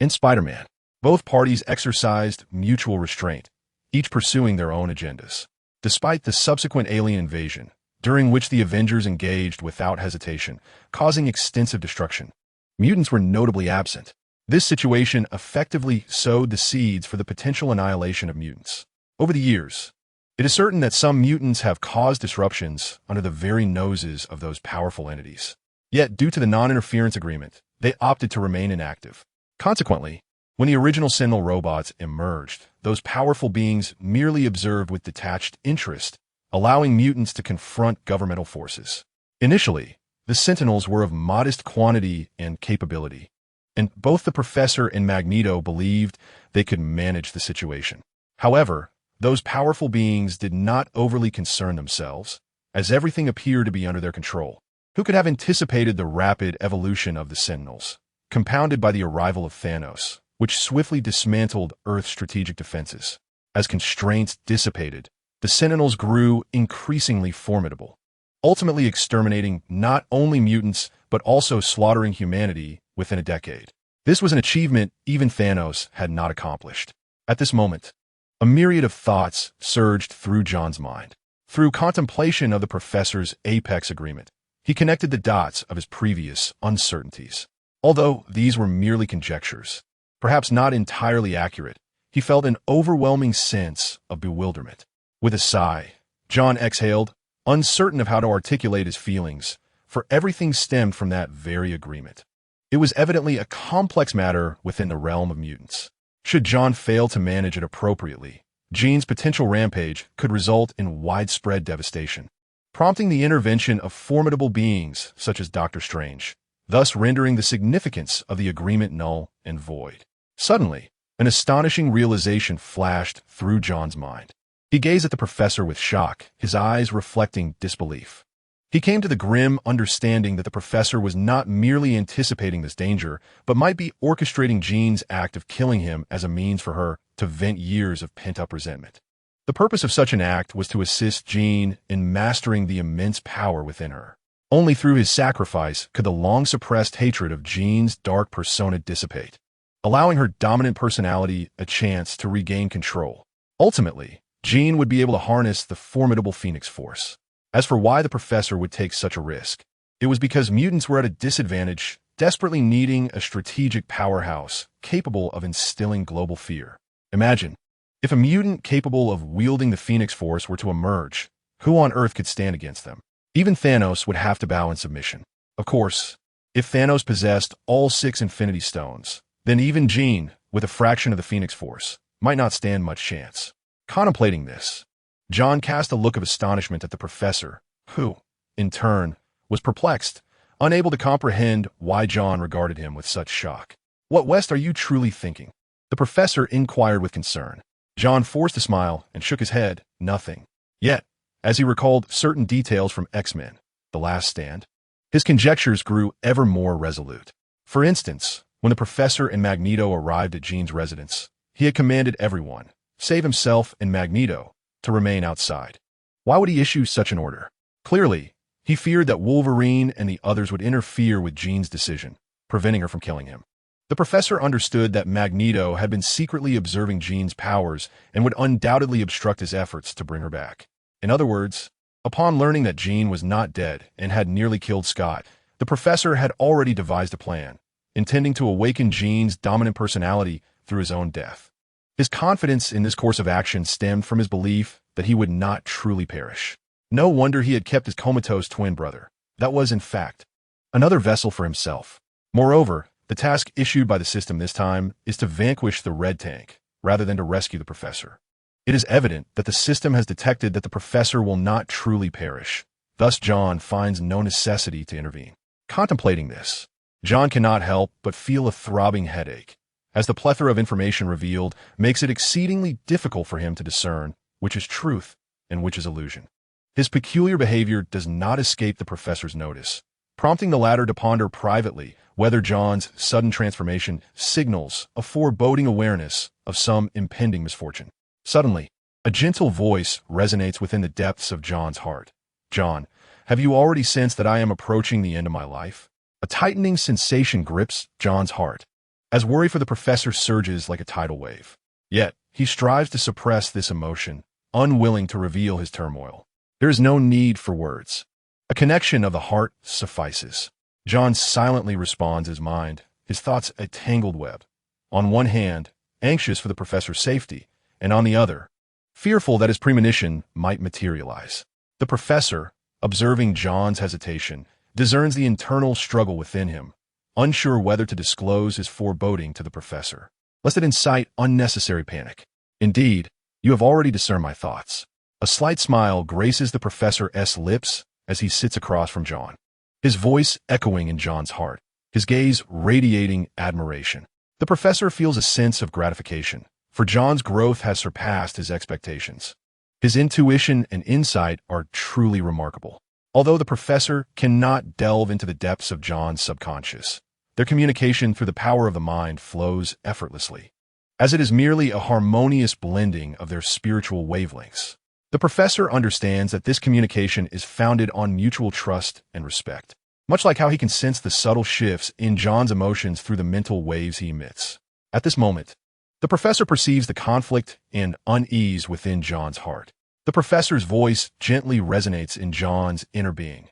and Spider-Man. Both parties exercised mutual restraint, each pursuing their own agendas. Despite the subsequent alien invasion, during which the Avengers engaged without hesitation, causing extensive destruction, mutants were notably absent. This situation effectively sowed the seeds for the potential annihilation of mutants. Over the years, it is certain that some mutants have caused disruptions under the very noses of those powerful entities. Yet, due to the non-interference agreement, they opted to remain inactive. Consequently, when the original Sentinel robots emerged, those powerful beings merely observed with detached interest, allowing mutants to confront governmental forces. Initially, the Sentinels were of modest quantity and capability, and both the Professor and Magneto believed they could manage the situation. However, those powerful beings did not overly concern themselves, as everything appeared to be under their control. Who could have anticipated the rapid evolution of the Sentinels, compounded by the arrival of Thanos, which swiftly dismantled Earth's strategic defenses? As constraints dissipated, the Sentinels grew increasingly formidable, ultimately exterminating not only mutants but also slaughtering humanity within a decade. This was an achievement even Thanos had not accomplished. At this moment, a myriad of thoughts surged through John's mind. Through contemplation of the Professor's Apex Agreement, he connected the dots of his previous uncertainties. Although these were merely conjectures, perhaps not entirely accurate, he felt an overwhelming sense of bewilderment. With a sigh, John exhaled, uncertain of how to articulate his feelings, for everything stemmed from that very agreement. It was evidently a complex matter within the realm of mutants. Should John fail to manage it appropriately, Jean's potential rampage could result in widespread devastation, prompting the intervention of formidable beings such as Doctor Strange, thus rendering the significance of the agreement null and void. Suddenly, an astonishing realization flashed through John's mind. He gazed at the Professor with shock, his eyes reflecting disbelief. He came to the grim understanding that the Professor was not merely anticipating this danger, but might be orchestrating Jean's act of killing him as a means for her to vent years of pent-up resentment. The purpose of such an act was to assist Jean in mastering the immense power within her. Only through his sacrifice could the long-suppressed hatred of Jean's dark persona dissipate, allowing her dominant personality a chance to regain control. Ultimately, Jean would be able to harness the formidable Phoenix Force. As for why the Professor would take such a risk, it was because mutants were at a disadvantage, desperately needing a strategic powerhouse capable of instilling global fear. Imagine, if a mutant capable of wielding the Phoenix Force were to emerge, who on Earth could stand against them? Even Thanos would have to bow in submission. Of course, if Thanos possessed all 6 Infinity Stones, then even Jean, with a fraction of the Phoenix Force, might not stand much chance. Contemplating this, John cast a look of astonishment at the Professor, who, in turn, was perplexed, unable to comprehend why John regarded him with such shock. "What West are you truly thinking?" the Professor inquired with concern. John forced a smile and shook his head, nothing. Yet, as he recalled certain details from X-Men, The Last Stand, his conjectures grew ever more resolute. For instance, When the professor and Magneto arrived at Jean's residence, he had commanded everyone, save himself and Magneto, to remain outside. Why would he issue such an order? Clearly, he feared that Wolverine and the others would interfere with Jean's decision, preventing her from killing him. The professor understood that Magneto had been secretly observing Jean's powers and would undoubtedly obstruct his efforts to bring her back. In other words, upon learning that Jean was not dead and had nearly killed Scott, the professor had already devised a plan, intending to awaken Jean's dominant personality through his own death. His confidence in this course of action stemmed from his belief that he would not truly perish. No wonder he had kept his comatose twin brother. That was, in fact, another vessel for himself. Moreover, the task issued by the system this time is to vanquish the Red Tank, rather than to rescue the professor. It is evident that the system has detected that the professor will not truly perish. Thus, John finds no necessity to intervene. Contemplating this, John cannot help but feel a throbbing headache, as the plethora of information revealed makes it exceedingly difficult for him to discern which is truth and which is illusion. His peculiar behavior does not escape the professor's notice, prompting the latter to ponder privately whether John's sudden transformation signals a foreboding awareness of some impending misfortune. Suddenly, a gentle voice resonates within the depths of John's heart. "John, have you already sensed that I am approaching the end of my life?" A tightening sensation grips John's heart, as worry for the professor surges like a tidal wave. Yet, he strives to suppress this emotion, unwilling to reveal his turmoil. There is no need for words. A connection of the heart suffices. John silently responds his mind, his thoughts a tangled web. On one hand, anxious for the professor's safety, and on the other, fearful that his premonition might materialize. The professor, observing John's hesitation, discerns the internal struggle within him, unsure whether to disclose his foreboding to the professor, lest it incite unnecessary panic. "Indeed, you have already discerned my thoughts." A slight smile graces the professor's lips as he sits across from John, his voice echoing in John's heart, his gaze radiating admiration. The professor feels a sense of gratification, for John's growth has surpassed his expectations. His intuition and insight are truly remarkable. Although the professor cannot delve into the depths of John's subconscious, their communication through the power of the mind flows effortlessly, as it is merely a harmonious blending of their spiritual wavelengths. The professor understands that this communication is founded on mutual trust and respect, much like how he can sense the subtle shifts in John's emotions through the mental waves he emits. At this moment, the professor perceives the conflict and unease within John's heart. The professor's voice gently resonates in John's inner being.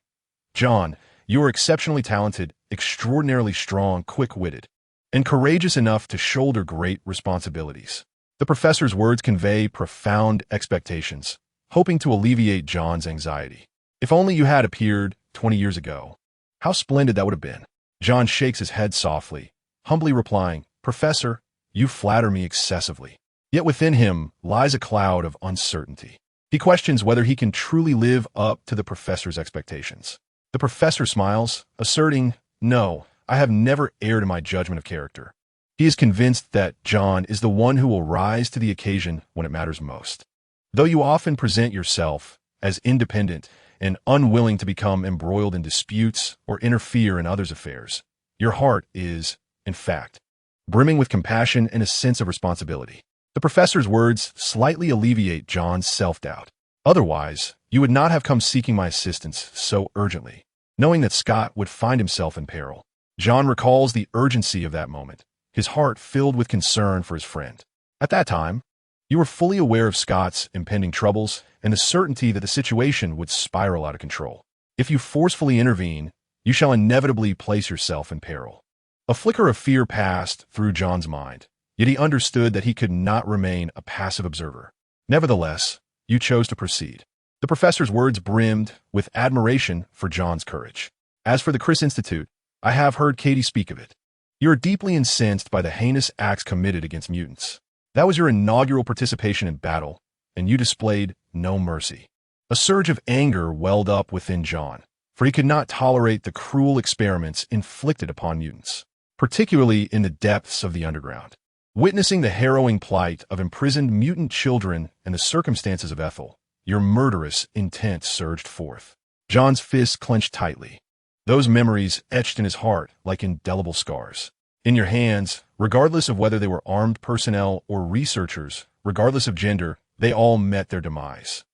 "John, you are exceptionally talented, extraordinarily strong, quick-witted, and courageous enough to shoulder great responsibilities." The professor's words convey profound expectations, hoping to alleviate John's anxiety. "If only you had appeared 20 years ago. How splendid that would have been." John shakes his head softly, humbly replying, "Professor, you flatter me excessively." Yet within him lies a cloud of uncertainty. He questions whether he can truly live up to the professor's expectations. The professor smiles, asserting, "No, I have never erred in my judgment of character." He is convinced that John is the one who will rise to the occasion when it matters most. "Though you often present yourself as independent and unwilling to become embroiled in disputes or interfere in others' affairs, your heart is, in fact, brimming with compassion and a sense of responsibility." The professor's words slightly alleviate John's self-doubt. "Otherwise, you would not have come seeking my assistance so urgently, knowing that Scott would find himself in peril." John recalls the urgency of that moment, his heart filled with concern for his friend. "At that time, you were fully aware of Scott's impending troubles and the certainty that the situation would spiral out of control. If you forcefully intervene, you shall inevitably place yourself in peril." A flicker of fear passed through John's mind, yet he understood that he could not remain a passive observer. "Nevertheless, you chose to proceed." The professor's words brimmed with admiration for John's courage. "As for the Crisis Institute, I have heard Katie speak of it. You are deeply incensed by the heinous acts committed against mutants. That was your inaugural participation in battle, and you displayed no mercy." A surge of anger welled up within John, for he could not tolerate the cruel experiments inflicted upon mutants, particularly in the depths of the underground. Witnessing the harrowing plight of imprisoned mutant children and the circumstances of Ethel, your murderous intent surged forth. John's fists clenched tightly, those memories etched in his heart like indelible scars. In your hands, regardless of whether they were armed personnel or researchers, regardless of gender, they all met their demise.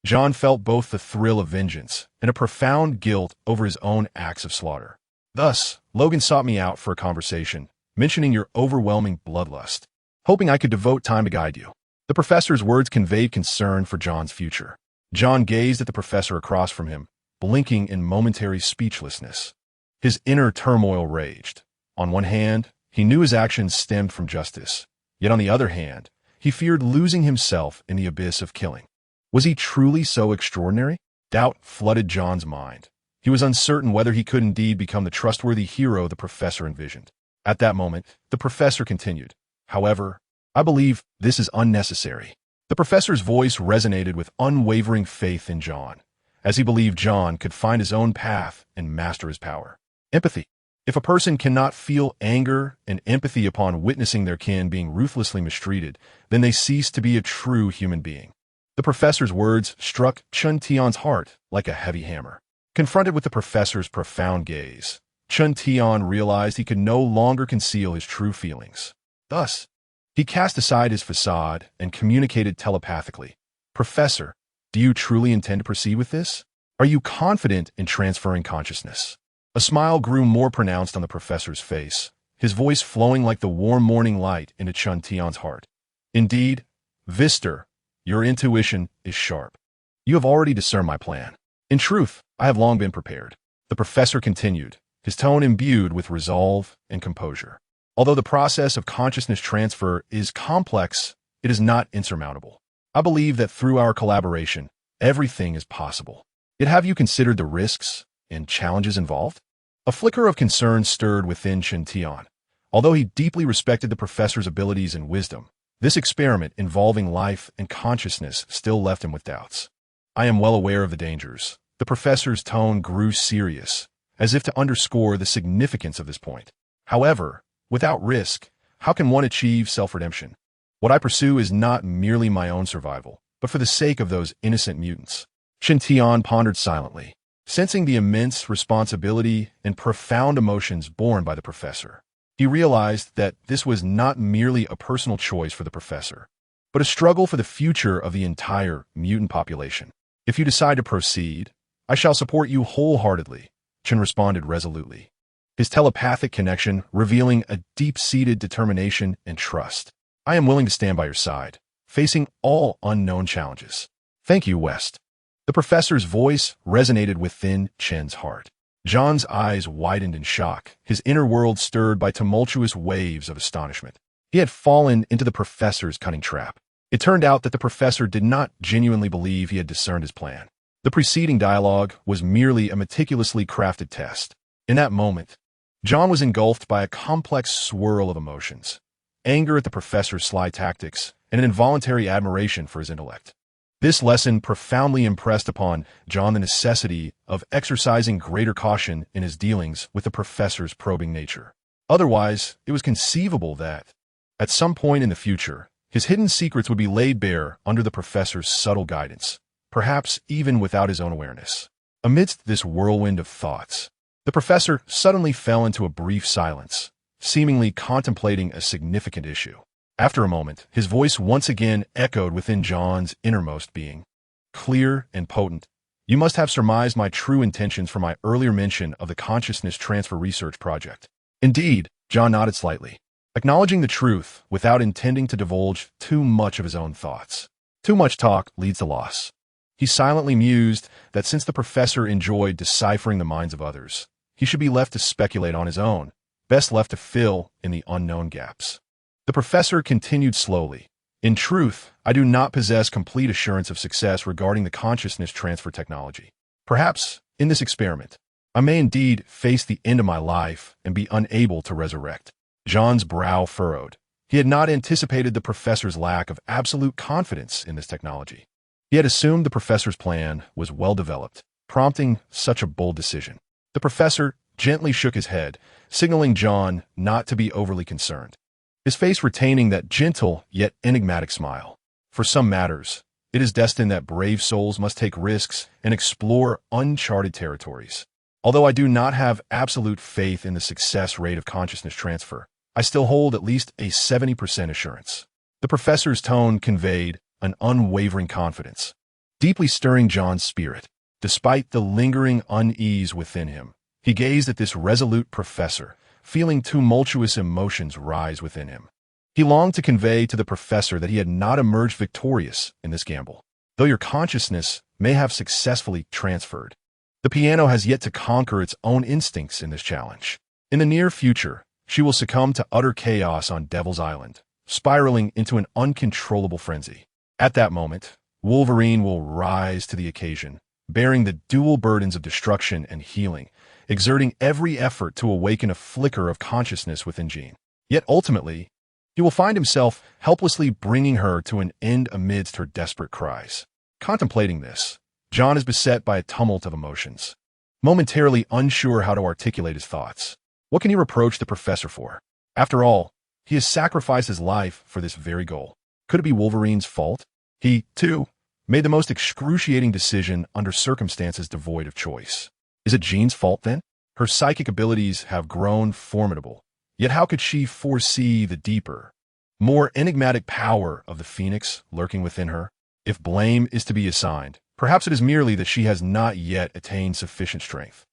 John felt both the thrill of vengeance and a profound guilt over his own acts of slaughter. Thus, Logan sought me out for a conversation, mentioning your overwhelming bloodlust, hoping I could devote time to guide you. The professor's words conveyed concern for John's future. John gazed at the professor across from him, blinking in momentary speechlessness. His inner turmoil raged. On one hand, he knew his actions stemmed from justice. Yet on the other hand, he feared losing himself in the abyss of killing. Was he truly so extraordinary? Doubt flooded John's mind. He was uncertain whether he could indeed become the trustworthy hero the professor envisioned. At that moment, the professor continued, "However, I believe this is unnecessary." The professor's voice resonated with unwavering faith in John, as he believed John could find his own path and master his power. Empathy. If a person cannot feel anger and empathy upon witnessing their kin being ruthlessly mistreated, then they cease to be a true human being. The professor's words struck Chun Tian's heart like a heavy hammer. Confronted with the professor's profound gaze, Chun Tian realized he could no longer conceal his true feelings. Thus, he cast aside his facade and communicated telepathically. "Professor, do you truly intend to proceed with this? Are you confident in transferring consciousness?" A smile grew more pronounced on the professor's face, his voice flowing like the warm morning light into Chun Tian's heart. "Indeed, Vister, your intuition is sharp. You have already discerned my plan. In truth, I have long been prepared." The professor continued, his tone imbued with resolve and composure. "Although the process of consciousness transfer is complex, it is not insurmountable. I believe that through our collaboration, everything is possible. Yet have you considered the risks and challenges involved?" A flicker of concern stirred within Chun Tian. Although he deeply respected the professor's abilities and wisdom, this experiment involving life and consciousness still left him with doubts. "I am well aware of the dangers." The professor's tone grew serious, as if to underscore the significance of this point. "However, without risk, how can one achieve self-redemption? What I pursue is not merely my own survival, but for the sake of those innocent mutants." Chun Tian pondered silently, sensing the immense responsibility and profound emotions borne by the professor. He realized that this was not merely a personal choice for the professor, but a struggle for the future of the entire mutant population. "If you decide to proceed, I shall support you wholeheartedly," Chun responded resolutely, his telepathic connection revealing a deep-seated determination and trust. "I am willing to stand by your side, facing all unknown challenges." "Thank you, West." The professor's voice resonated within Chen's heart. John's eyes widened in shock, his inner world stirred by tumultuous waves of astonishment. He had fallen into the professor's cunning trap. It turned out that the professor did not genuinely believe he had discerned his plan. The preceding dialogue was merely a meticulously crafted test. In that moment, John was engulfed by a complex swirl of emotions: anger at the professor's sly tactics and an involuntary admiration for his intellect. This lesson profoundly impressed upon John the necessity of exercising greater caution in his dealings with the professor's probing nature. Otherwise, it was conceivable that, at some point in the future, his hidden secrets would be laid bare under the professor's subtle guidance, perhaps even without his own awareness. Amidst this whirlwind of thoughts, the professor suddenly fell into a brief silence, seemingly contemplating a significant issue. After a moment, his voice once again echoed within John's innermost being. Clear and potent, "You must have surmised my true intentions from my earlier mention of the consciousness transfer research project." "Indeed," John nodded slightly, acknowledging the truth without intending to divulge too much of his own thoughts. Too much talk leads to loss. He silently mused that since the professor enjoyed deciphering the minds of others, he should be left to speculate on his own, best left to fill in the unknown gaps. The professor continued slowly. "In truth, I do not possess complete assurance of success regarding the consciousness transfer technology. Perhaps, in this experiment, I may indeed face the end of my life and be unable to resurrect." John's brow furrowed. He had not anticipated the professor's lack of absolute confidence in this technology. He had assumed the professor's plan was well developed, prompting such a bold decision. The professor gently shook his head, signaling John not to be overly concerned, his face retaining that gentle yet enigmatic smile. "For some matters, it is destined that brave souls must take risks and explore uncharted territories. Although I do not have absolute faith in the success rate of consciousness transfer, I still hold at least a 70% assurance. The professor's tone conveyed an unwavering confidence, deeply stirring John's spirit. Despite the lingering unease within him, he gazed at this resolute professor, feeling tumultuous emotions rise within him. He longed to convey to the professor that he had not emerged victorious in this gamble. Though your consciousness may have successfully transferred, the piano has yet to conquer its own instincts in this challenge. In the near future, she will succumb to utter chaos on Devil's Island, spiraling into an uncontrollable frenzy. At that moment, Wolverine will rise to the occasion, bearing the dual burdens of destruction and healing, exerting every effort to awaken a flicker of consciousness within Jean. Yet ultimately, he will find himself helplessly bringing her to an end amidst her desperate cries. Contemplating this, John is beset by a tumult of emotions, momentarily unsure how to articulate his thoughts. What can he reproach the professor for? After all, he has sacrificed his life for this very goal. Could it be Wolverine's fault? He, too, made the most excruciating decision under circumstances devoid of choice. Is it Jean's fault, then? Her psychic abilities have grown formidable, yet how could she foresee the deeper, more enigmatic power of the Phoenix lurking within her? If blame is to be assigned, perhaps it is merely that she has not yet attained sufficient strength.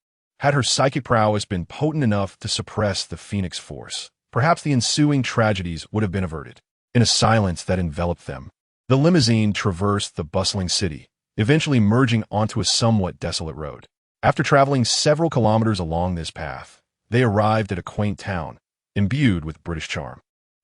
Had her psychic prowess been potent enough to suppress the Phoenix force, perhaps the ensuing tragedies would have been averted. In a silence that enveloped them, the limousine traversed the bustling city, eventually merging onto a somewhat desolate road. After traveling several kilometers along this path, they arrived at a quaint town, imbued with British charm.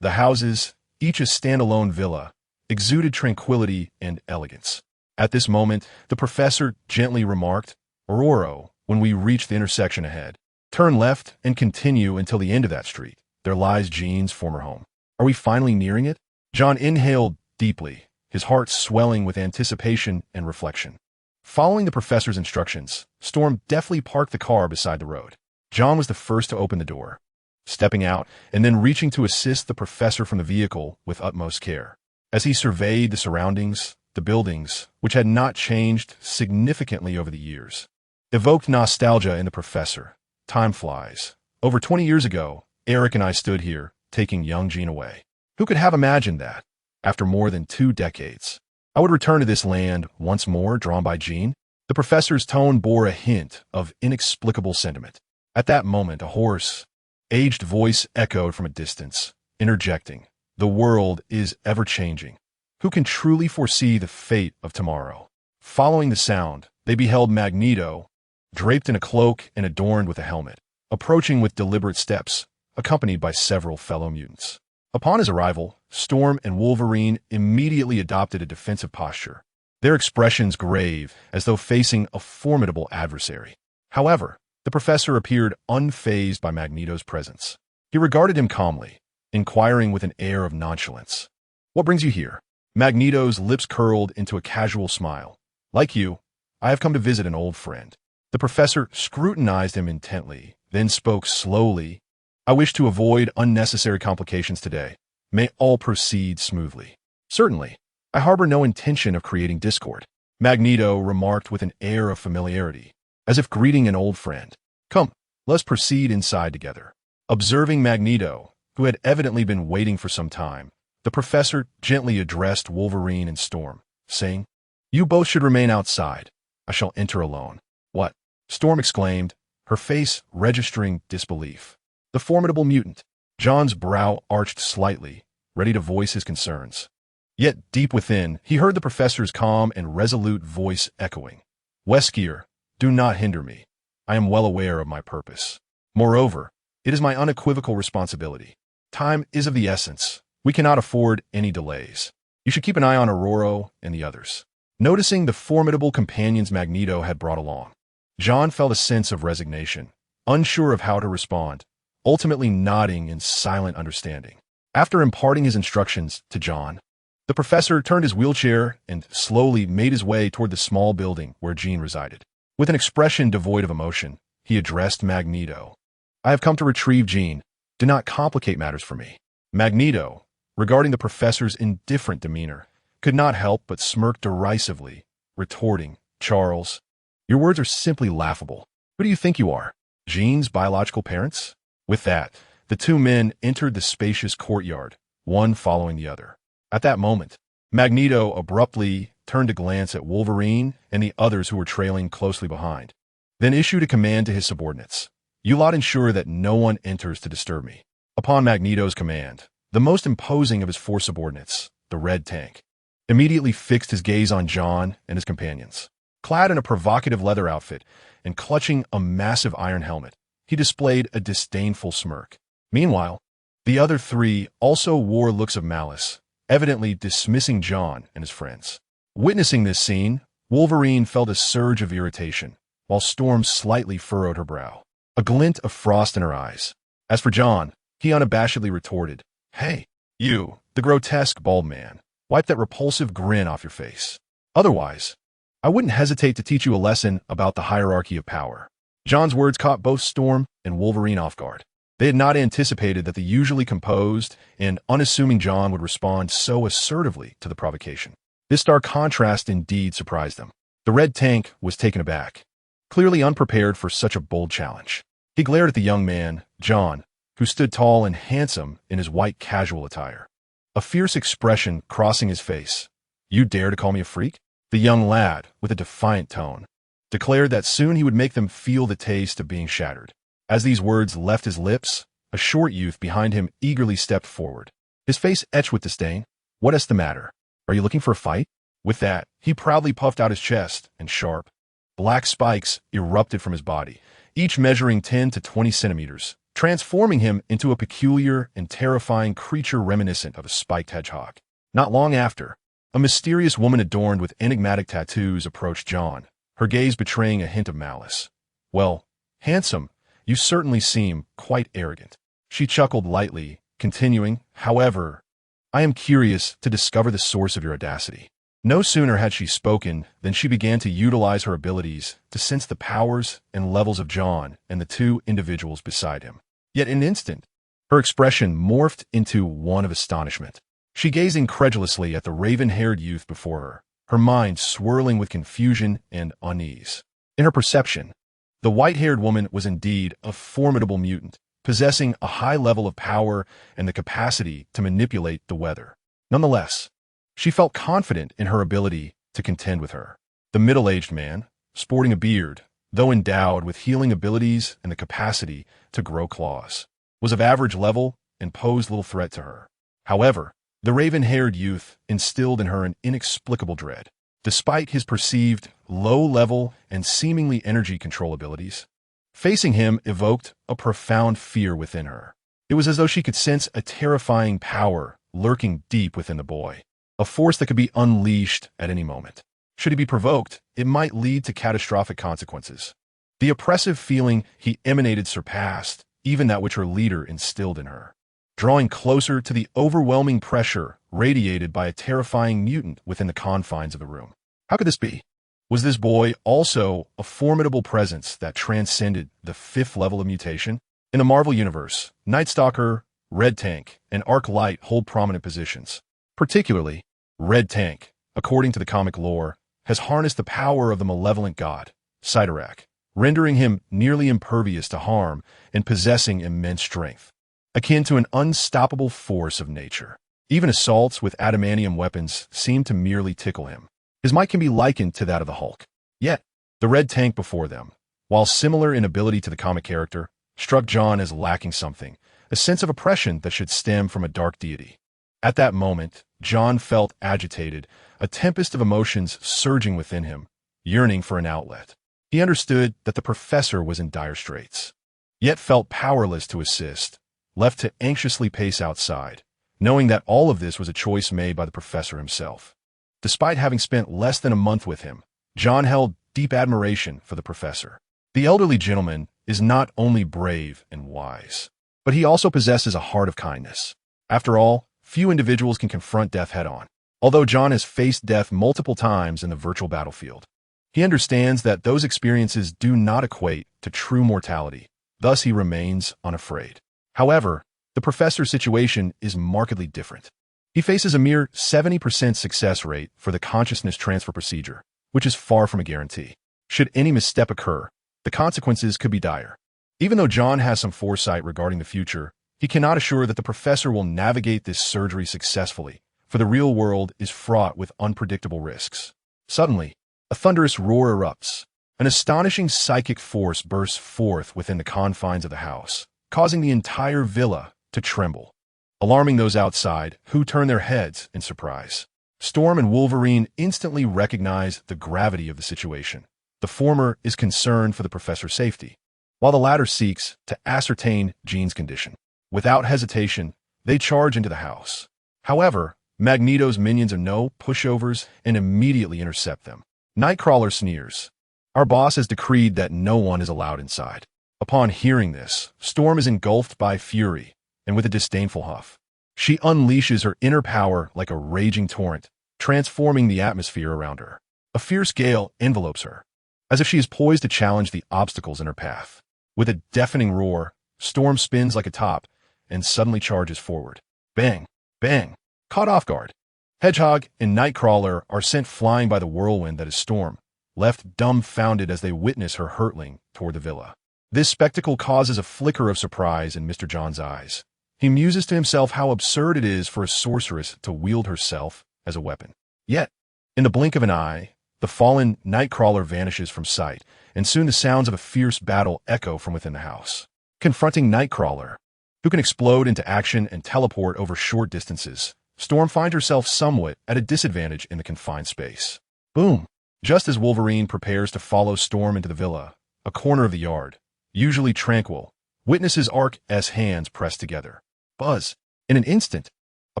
The houses, each a standalone villa, exuded tranquility and elegance. At this moment, the professor gently remarked, "Aurora, when we reach the intersection ahead, turn left and continue until the end of that street. There lies Jean's former home." Are we finally nearing it? John inhaled deeply, his heart swelling with anticipation and reflection. Following the professor's instructions, Storm deftly parked the car beside the road. John was the first to open the door, stepping out and then reaching to assist the professor from the vehicle with utmost care. As he surveyed the surroundings, the buildings, which had not changed significantly over the years, evoked nostalgia in the professor. Time flies. Over 20 years ago, Eric and I stood here, taking young Jean away. Who could have imagined that, after more than 2 decades, I would return to this land once more, drawn by Jean? The professor's tone bore a hint of inexplicable sentiment. At that moment, a hoarse, aged voice echoed from a distance, interjecting, "The world is ever-changing. Who can truly foresee the fate of tomorrow?" Following the sound, they beheld Magneto, draped in a cloak and adorned with a helmet, approaching with deliberate steps, accompanied by several fellow mutants. Upon his arrival, Storm and Wolverine immediately adopted a defensive posture, their expressions grave as though facing a formidable adversary. However, the professor appeared unfazed by Magneto's presence. He regarded him calmly, inquiring with an air of nonchalance, "What brings you here?" Magneto's lips curled into a casual smile. "Like you, I have come to visit an old friend." The professor scrutinized him intently, then spoke slowly. "I wish to avoid unnecessary complications today. May all proceed smoothly." "Certainly. I harbor no intention of creating discord," Magneto remarked with an air of familiarity, as if greeting an old friend. "Come, let's proceed inside together." Observing Magneto, who had evidently been waiting for some time, the professor gently addressed Wolverine and Storm, saying, "You both should remain outside. I shall enter alone." "What?" Storm exclaimed, her face registering disbelief. The formidable mutant. John's brow arched slightly, ready to voice his concerns. Yet deep within, he heard the professor's calm and resolute voice echoing, "Weskier, do not hinder me. I am well aware of my purpose. Moreover, it is my unequivocal responsibility. Time is of the essence. We cannot afford any delays. You should keep an eye on Aurora and the others." Noticing the formidable companions Magneto had brought along, John felt a sense of resignation, unsure of how to respond, ultimately nodding in silent understanding. After imparting his instructions to John, the professor turned his wheelchair and slowly made his way toward the small building where Jean resided. With an expression devoid of emotion, he addressed Magneto. "I have come to retrieve Jean. Do not complicate matters for me." Magneto, regarding the professor's indifferent demeanor, could not help but smirk derisively, retorting, "Charles, your words are simply laughable. Who do you think you are? Jean's biological parents?" With that, The two men entered the spacious courtyard, one following the other. At that moment, Magneto abruptly turned to glance at Wolverine and the others who were trailing closely behind, then issued a command to his subordinates. "You lot ensure that no one enters to disturb me." Upon Magneto's command, the most imposing of his four subordinates, the Red Tank, immediately fixed his gaze on John and his companions. Clad in a provocative leather outfit and clutching a massive iron helmet, he displayed a disdainful smirk. Meanwhile, the other three also wore looks of malice, evidently dismissing John and his friends. Witnessing this scene, Wolverine felt a surge of irritation, while Storm slightly furrowed her brow, a glint of frost in her eyes. As for John, he unabashedly retorted, "Hey, you, the grotesque bald man, wipe that repulsive grin off your face. Otherwise, I wouldn't hesitate to teach you a lesson about the hierarchy of power." John's words caught both Storm and Wolverine off guard. They had not anticipated that the usually composed and unassuming John would respond so assertively to the provocation. This stark contrast indeed surprised them. The Red Tank was taken aback, clearly unprepared for such a bold challenge. He glared at the young man, John, who stood tall and handsome in his white casual attire, a fierce expression crossing his face. "You dare to call me a freak?" The young lad, with a defiant tone, declared that soon he would make them feel the taste of being shattered. As these words left his lips, a short youth behind him eagerly stepped forward, his face etched with disdain. "What's the matter? Are you looking for a fight?" With that, he proudly puffed out his chest, and sharp, black spikes erupted from his body, each measuring 10 to 20 centimeters, transforming him into a peculiar and terrifying creature reminiscent of a spiked hedgehog. Not long after, a mysterious woman adorned with enigmatic tattoos approached John, her gaze betraying a hint of malice. "Well, handsome, you certainly seem quite arrogant." She chuckled lightly, continuing, "However, I am curious to discover the source of your audacity." No sooner had she spoken than she began to utilize her abilities to sense the powers and levels of John and the two individuals beside him. Yet in an instant, her expression morphed into one of astonishment. She gazed incredulously at the raven-haired youth before her mind swirling with confusion and unease. In her perception, the white-haired woman was indeed a formidable mutant, possessing a high level of power and the capacity to manipulate the weather. Nonetheless, she felt confident in her ability to contend with her. The middle-aged man, sporting a beard, though endowed with healing abilities and the capacity to grow claws, was of average level and posed little threat to her. However, the raven-haired youth instilled in her an inexplicable dread. Despite his perceived low-level and seemingly energy control abilities, facing him evoked a profound fear within her. It was as though she could sense a terrifying power lurking deep within the boy, a force that could be unleashed at any moment. Should he be provoked, it might lead to catastrophic consequences. The oppressive feeling he emanated surpassed even that which her leader instilled in her, drawing closer to the overwhelming pressure radiated by a terrifying mutant within the confines of the room. How could this be? Was this boy also a formidable presence that transcended the fifth level of mutation? In the Marvel Universe, Night Stalker, Red Tank, and Arc Light hold prominent positions. Particularly, Red Tank, according to the comic lore, has harnessed the power of the malevolent god, Cyttorak, rendering him nearly impervious to harm and possessing immense strength, akin to an unstoppable force of nature. Even assaults with adamantium weapons seem to merely tickle him. His might can be likened to that of the Hulk. Yet, the Red Tank before them, while similar in ability to the comic character, struck John as lacking something, a sense of oppression that should stem from a dark deity. At that moment, John felt agitated, a tempest of emotions surging within him, yearning for an outlet. He understood that the professor was in dire straits, yet felt powerless to assist, left to anxiously pace outside, knowing that all of this was a choice made by the professor himself. Despite having spent less than a month with him, John held deep admiration for the professor. The elderly gentleman is not only brave and wise, but he also possesses a heart of kindness. After all, few individuals can confront death head-on. Although John has faced death multiple times in the virtual battlefield, he understands that those experiences do not equate to true mortality. Thus, he remains unafraid. However, the professor's situation is markedly different. He faces a mere 70% success rate for the consciousness transfer procedure, which is far from a guarantee. Should any misstep occur, the consequences could be dire. Even though John has some foresight regarding the future, He cannot assure that the professor will navigate this surgery successfully, for the real world is fraught with unpredictable risks. Suddenly, a thunderous roar erupts. An astonishing psychic force bursts forth within the confines of the house, causing the entire villa to tremble, alarming those outside, who turn their heads in surprise. Storm and Wolverine instantly recognize the gravity of the situation. The former is concerned for the professor's safety, while the latter seeks to ascertain Jean's condition. Without hesitation, they charge into the house. However, Magneto's minions are no pushovers and immediately intercept them. Nightcrawler sneers. Our boss has decreed that no one is allowed inside. Upon hearing this, Storm is engulfed by fury, and with a disdainful huff, she unleashes her inner power like a raging torrent, transforming the atmosphere around her. A fierce gale envelopes her, as if she is poised to challenge the obstacles in her path. With a deafening roar, Storm spins like a top and suddenly charges forward. Bang! Bang! Caught off guard, Hedgehog and Nightcrawler are sent flying by the whirlwind that is Storm, left dumbfounded as they witness her hurtling toward the villa. This spectacle causes a flicker of surprise in Mr. John's eyes. He muses to himself how absurd it is for a sorceress to wield herself as a weapon. Yet, in the blink of an eye, the fallen Nightcrawler vanishes from sight, and soon the sounds of a fierce battle echo from within the house. Confronting Nightcrawler, who can explode into action and teleport over short distances, Storm finds herself somewhat at a disadvantage in the confined space. Boom! Just as Wolverine prepares to follow Storm into the villa, a corner of the yard, usually tranquil, witnesses Arc's hands pressed together. Buzz! In an instant, a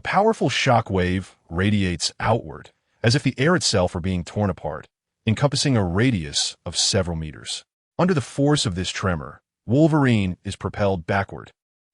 powerful shock wave radiates outward, as if the air itself were being torn apart, encompassing a radius of several meters. Under the force of this tremor, Wolverine is propelled backward,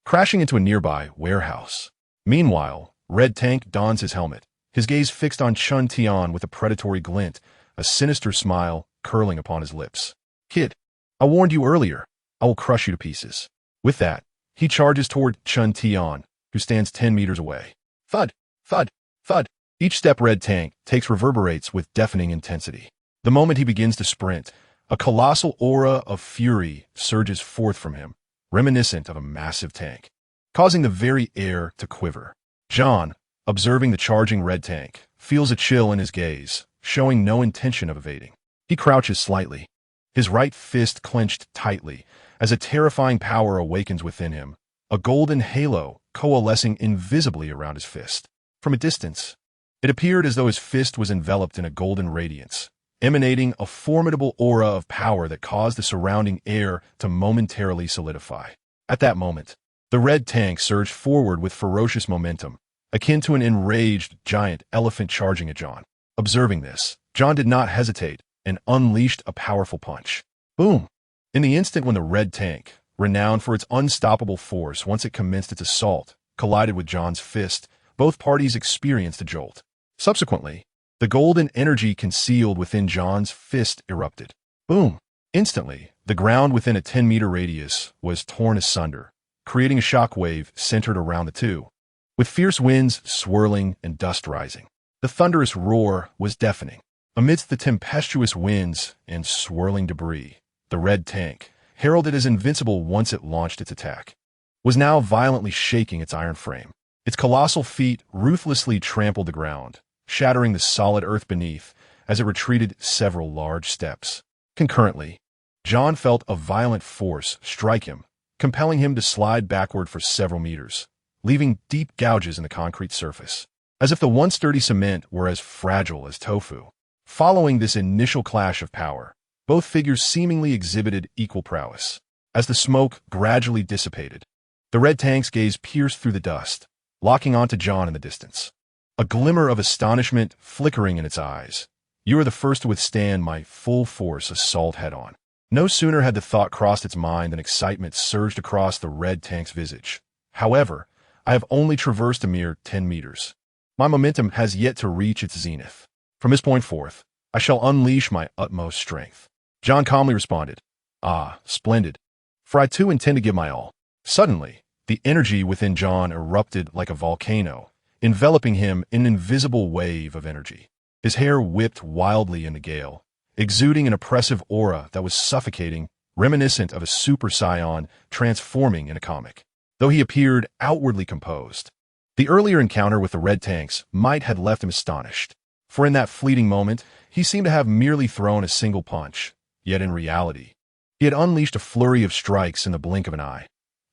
crashing into a nearby warehouse. Meanwhile, Red Tank dons his helmet, his gaze fixed on Chun-Tian with a predatory glint, a sinister smile curling upon his lips. Kid, I warned you earlier. I will crush you to pieces. With that, he charges toward Chun-Tian, who stands 10 meters away. Thud, thud, thud. Each step Red Tank takes reverberates with deafening intensity. The moment he begins to sprint, a colossal aura of fury surges forth from him, reminiscent of a massive tank, causing the very air to quiver. John, observing the charging Red Tank, feels a chill in his gaze, showing no intention of evading. He crouches slightly, his right fist clenched tightly, as a terrifying power awakens within him, a golden halo coalescing invisibly around his fist. From a distance, it appeared as though his fist was enveloped in a golden radiance, emanating a formidable aura of power that caused the surrounding air to momentarily solidify. At that moment, the Red Tank surged forward with ferocious momentum, akin to an enraged giant elephant charging at John. Observing this, John did not hesitate and unleashed a powerful punch. Boom! In the instant when the Red Tank, renowned for its unstoppable force once it commenced its assault, collided with John's fist, both parties experienced a jolt. Subsequently, the golden energy concealed within John's fist erupted. Boom! Instantly, the ground within a 10-meter radius was torn asunder, creating a shock wave centered around the two, with fierce winds swirling and dust rising. The thunderous roar was deafening. Amidst the tempestuous winds and swirling debris, the Red Tank, heralded as invincible once it launched its attack, was now violently shaking its iron frame. Its colossal feet ruthlessly trampled the ground, shattering the solid earth beneath as it retreated several large steps. Concurrently, John felt a violent force strike him, compelling him to slide backward for several meters, leaving deep gouges in the concrete surface, as if the once sturdy cement were as fragile as tofu. Following this initial clash of power, both figures seemingly exhibited equal prowess. As the smoke gradually dissipated, the Red Tank's gaze pierced through the dust, locking onto John in the distance, a glimmer of astonishment flickering in its eyes. You are the first to withstand my full force assault head-on. No sooner had the thought crossed its mind than excitement surged across the Red Tank's visage. However, I have only traversed a mere 10 meters. My momentum has yet to reach its zenith. From this point forth, I shall unleash my utmost strength. John calmly responded, Ah, splendid, for I too intend to give my all. Suddenly, the energy within John erupted like a volcano, enveloping him in an invisible wave of energy. His hair whipped wildly in the gale, exuding an oppressive aura that was suffocating, reminiscent of a super scion transforming in a comic. though he appeared outwardly composed. The earlier encounter with the red tanks might have left him astonished, for in that fleeting moment, he seemed to have merely thrown a single punch, yet in reality, he had unleashed a flurry of strikes in the blink of an eye,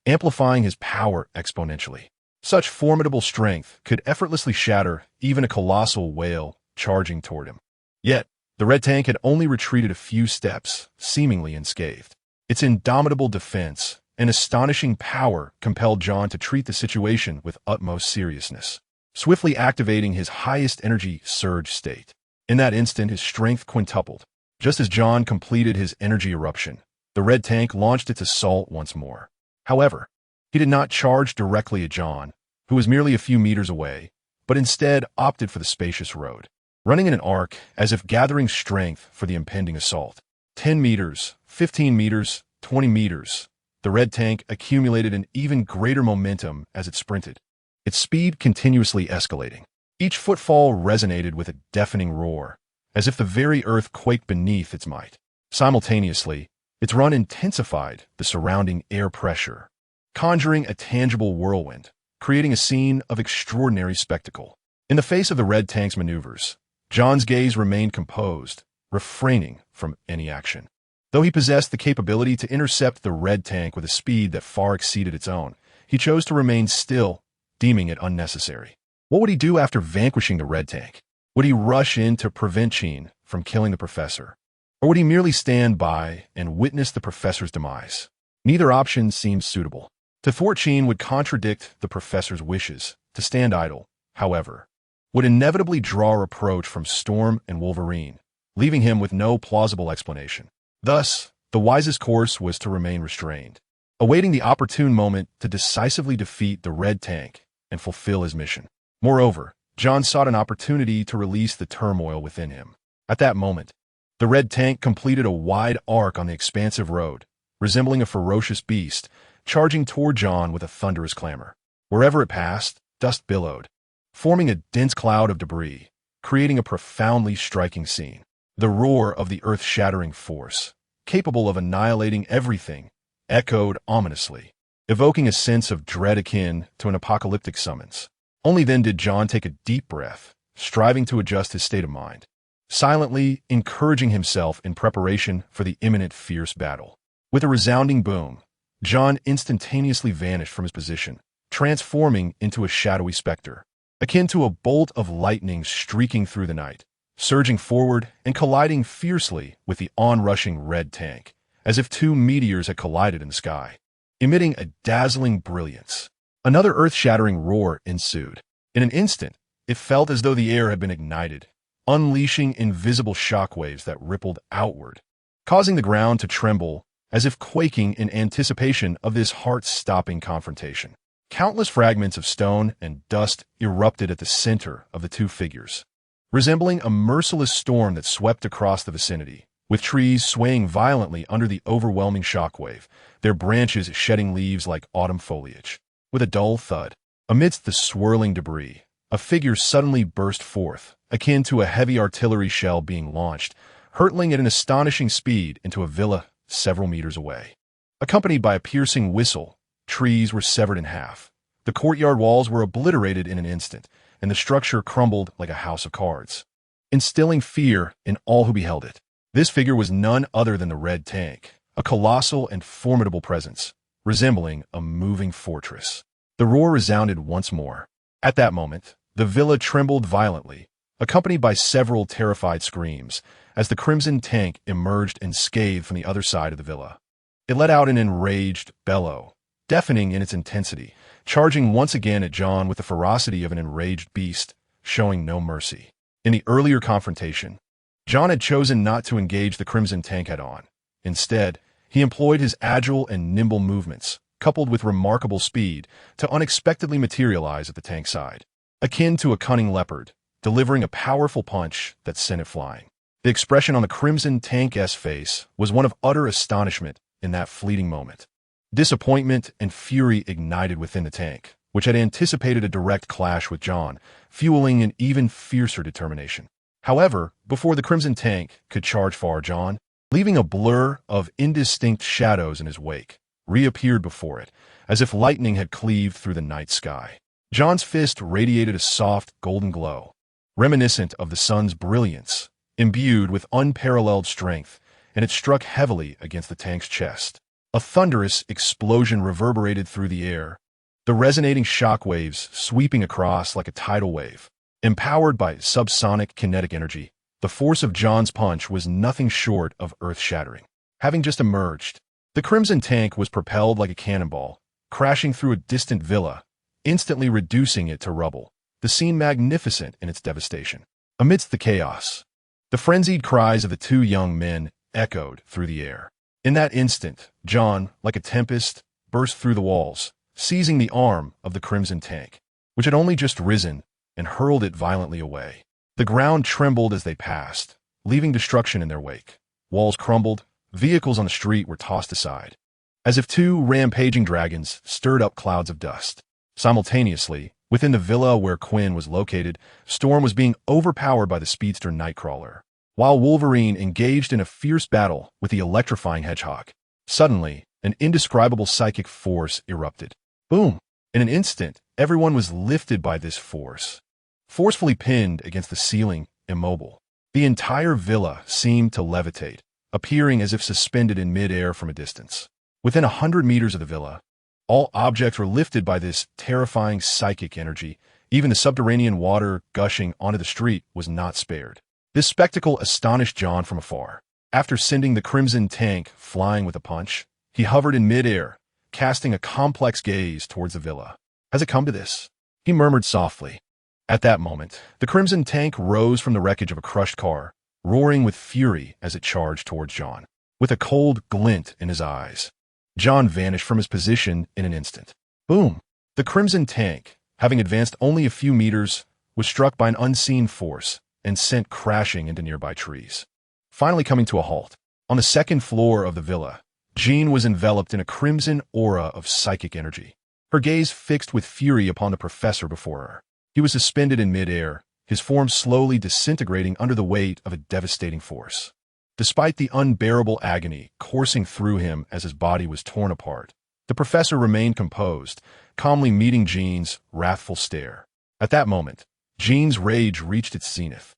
amplifying his power exponentially. Such formidable strength could effortlessly shatter even a colossal whale charging toward him. Yet, the red tank had only retreated a few steps, seemingly unscathed. Its indomitable defense and astonishing power compelled John to treat the situation with utmost seriousness, swiftly activating his highest energy surge state. In that instant, his strength quintupled. Just as John completed his energy eruption, the red tank launched its assault once more. However, he did not charge directly at John, who was merely a few meters away, but instead opted for the spacious road, running in an arc as if gathering strength for the impending assault. 10 meters, 15 meters, 20 meters. The red tank accumulated an even greater momentum as it sprinted, its speed continuously escalating. Each footfall resonated with a deafening roar, as if the very earth quaked beneath its might. Simultaneously, its run intensified the surrounding air pressure, conjuring a tangible whirlwind, creating a scene of extraordinary spectacle. In the face of the red tank's maneuvers, John's gaze remained composed, refraining from any action. Though he possessed the capability to intercept the red tank with a speed that far exceeded its own, he chose to remain still, deeming it unnecessary. What would he do after vanquishing the red tank? Would he rush in to prevent Sheen from killing the professor? Or would he merely stand by and witness the professor's demise? Neither option seemed suitable. To thwart Sheen would contradict the professor's wishes. To stand idle, however, would inevitably draw reproach from Storm and Wolverine, leaving him with no plausible explanation. Thus, the wisest course was to remain restrained, awaiting the opportune moment to decisively defeat the red tank and fulfill his mission. Moreover, John sought an opportunity to release the turmoil within him. At that moment, the red tank completed a wide arc on the expansive road, resembling a ferocious beast, charging toward John with a thunderous clamor. Wherever it passed, dust billowed, forming a dense cloud of debris, creating a profoundly striking scene. The roar of the earth-shattering force, capable of annihilating everything, echoed ominously, evoking a sense of dread akin to an apocalyptic summons. Only then did John take a deep breath, striving to adjust his state of mind, silently encouraging himself in preparation for the imminent fierce battle. With a resounding boom, John instantaneously vanished from his position, transforming into a shadowy specter, akin to a bolt of lightning streaking through the night, surging forward and colliding fiercely with the onrushing red tank, as if two meteors had collided in the sky, emitting a dazzling brilliance. Another earth-shattering roar ensued. In an instant, it felt as though the air had been ignited, unleashing invisible shockwaves that rippled outward, causing the ground to tremble as if quaking in anticipation of this heart-stopping confrontation. Countless fragments of stone and dust erupted at the center of the two figures, resembling a merciless storm that swept across the vicinity, with trees swaying violently under the overwhelming shockwave, their branches shedding leaves like autumn foliage. With a dull thud, amidst the swirling debris, a figure suddenly burst forth, akin to a heavy artillery shell being launched, hurtling at an astonishing speed into a villa several meters away. Accompanied by a piercing whistle, trees were severed in half. The courtyard walls were obliterated in an instant, and the structure crumbled like a house of cards, instilling fear in all who beheld it. This figure was none other than the red tank, a colossal and formidable presence, resembling a moving fortress. The roar resounded once more. At that moment, the villa trembled violently, accompanied by several terrified screams, as the crimson tank emerged unscathed from the other side of the villa. It let out an enraged bellow, deafening in its intensity, charging once again at John with the ferocity of an enraged beast, showing no mercy. In the earlier confrontation, John had chosen not to engage the crimson tank head-on. Instead, he employed his agile and nimble movements, coupled with remarkable speed, to unexpectedly materialize at the tank's side, akin to a cunning leopard, delivering a powerful punch that sent it flying. The expression on the crimson tank's face was one of utter astonishment in that fleeting moment. Disappointment and fury ignited within the tank, which had anticipated a direct clash with John, fueling an even fiercer determination. However, before the crimson tank could charge far John, leaving a blur of indistinct shadows in his wake, reappeared before it, as if lightning had cleaved through the night sky. John's fist radiated a soft, golden glow, reminiscent of the sun's brilliance, imbued with unparalleled strength, and it struck heavily against the tank's chest. A thunderous explosion reverberated through the air, the resonating shockwaves sweeping across like a tidal wave. Empowered by subsonic kinetic energy, the force of John's punch was nothing short of earth-shattering. Having just emerged, the Crimson tank was propelled like a cannonball, crashing through a distant villa, instantly reducing it to rubble, the scene magnificent in its devastation. Amidst the chaos, the frenzied cries of the two young men echoed through the air. In that instant, John, like a tempest, burst through the walls, seizing the arm of the Crimson tank, which had only just risen, and hurled it violently away. The ground trembled as they passed, leaving destruction in their wake. Walls crumbled, vehicles on the street were tossed aside, as if two rampaging dragons stirred up clouds of dust. Simultaneously, within the villa where Quinn was located, Storm was being overpowered by the speedster Nightcrawler, while Wolverine engaged in a fierce battle with the electrifying Hedgehog. Suddenly, an indescribable psychic force erupted. Boom! In an instant, everyone was lifted by this force, forcefully pinned against the ceiling, immobile. The entire villa seemed to levitate, appearing as if suspended in mid-air from a distance. Within 100 meters of the villa, all objects were lifted by this terrifying psychic energy. Even the subterranean water gushing onto the street was not spared. This spectacle astonished John from afar. After sending the Crimson tank flying with a punch, he hovered in mid-air, casting a complex gaze towards the villa. Has it come to this? He murmured softly. At that moment, the Crimson tank rose from the wreckage of a crushed car, roaring with fury as it charged towards John. With a cold glint in his eyes, John vanished from his position in an instant. Boom! The Crimson tank, having advanced only a few meters, was struck by an unseen force and sent crashing into nearby trees. Finally coming to a halt, on the second floor of the villa, Jean was enveloped in a crimson aura of psychic energy, her gaze fixed with fury upon the professor before her. He was suspended in mid-air, his form slowly disintegrating under the weight of a devastating force. Despite the unbearable agony coursing through him as his body was torn apart, the professor remained composed, calmly meeting Jean's wrathful stare. At that moment, Jean's rage reached its zenith,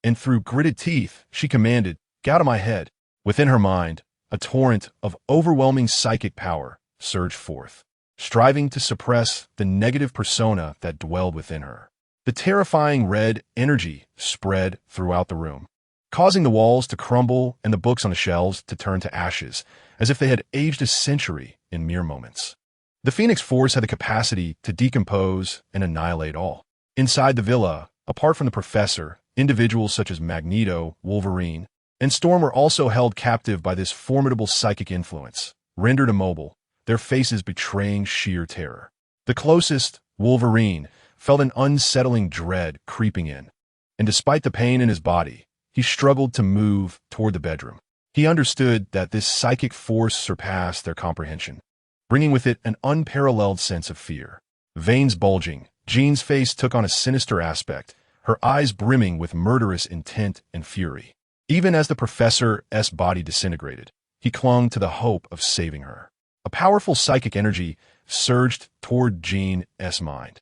and through gritted teeth, she commanded, "Get out of my head." Within her mind, a torrent of overwhelming psychic power surged forth, striving to suppress the negative persona that dwelled within her. The terrifying red energy spread throughout the room, causing the walls to crumble and the books on the shelves to turn to ashes, as if they had aged a century in mere moments. The Phoenix Force had the capacity to decompose and annihilate all. Inside the villa, apart from the professor, individuals such as Magneto, Wolverine, and Storm were also held captive by this formidable psychic influence, rendered immobile, their faces betraying sheer terror. The closest, Wolverine, felt an unsettling dread creeping in, and despite the pain in his body, he struggled to move toward the bedroom. He understood that this psychic force surpassed their comprehension, bringing with it an unparalleled sense of fear. Veins bulging, Jean's face took on a sinister aspect, her eyes brimming with murderous intent and fury. Even as the professor's body disintegrated, he clung to the hope of saving her. A powerful psychic energy surged toward Jean's mind,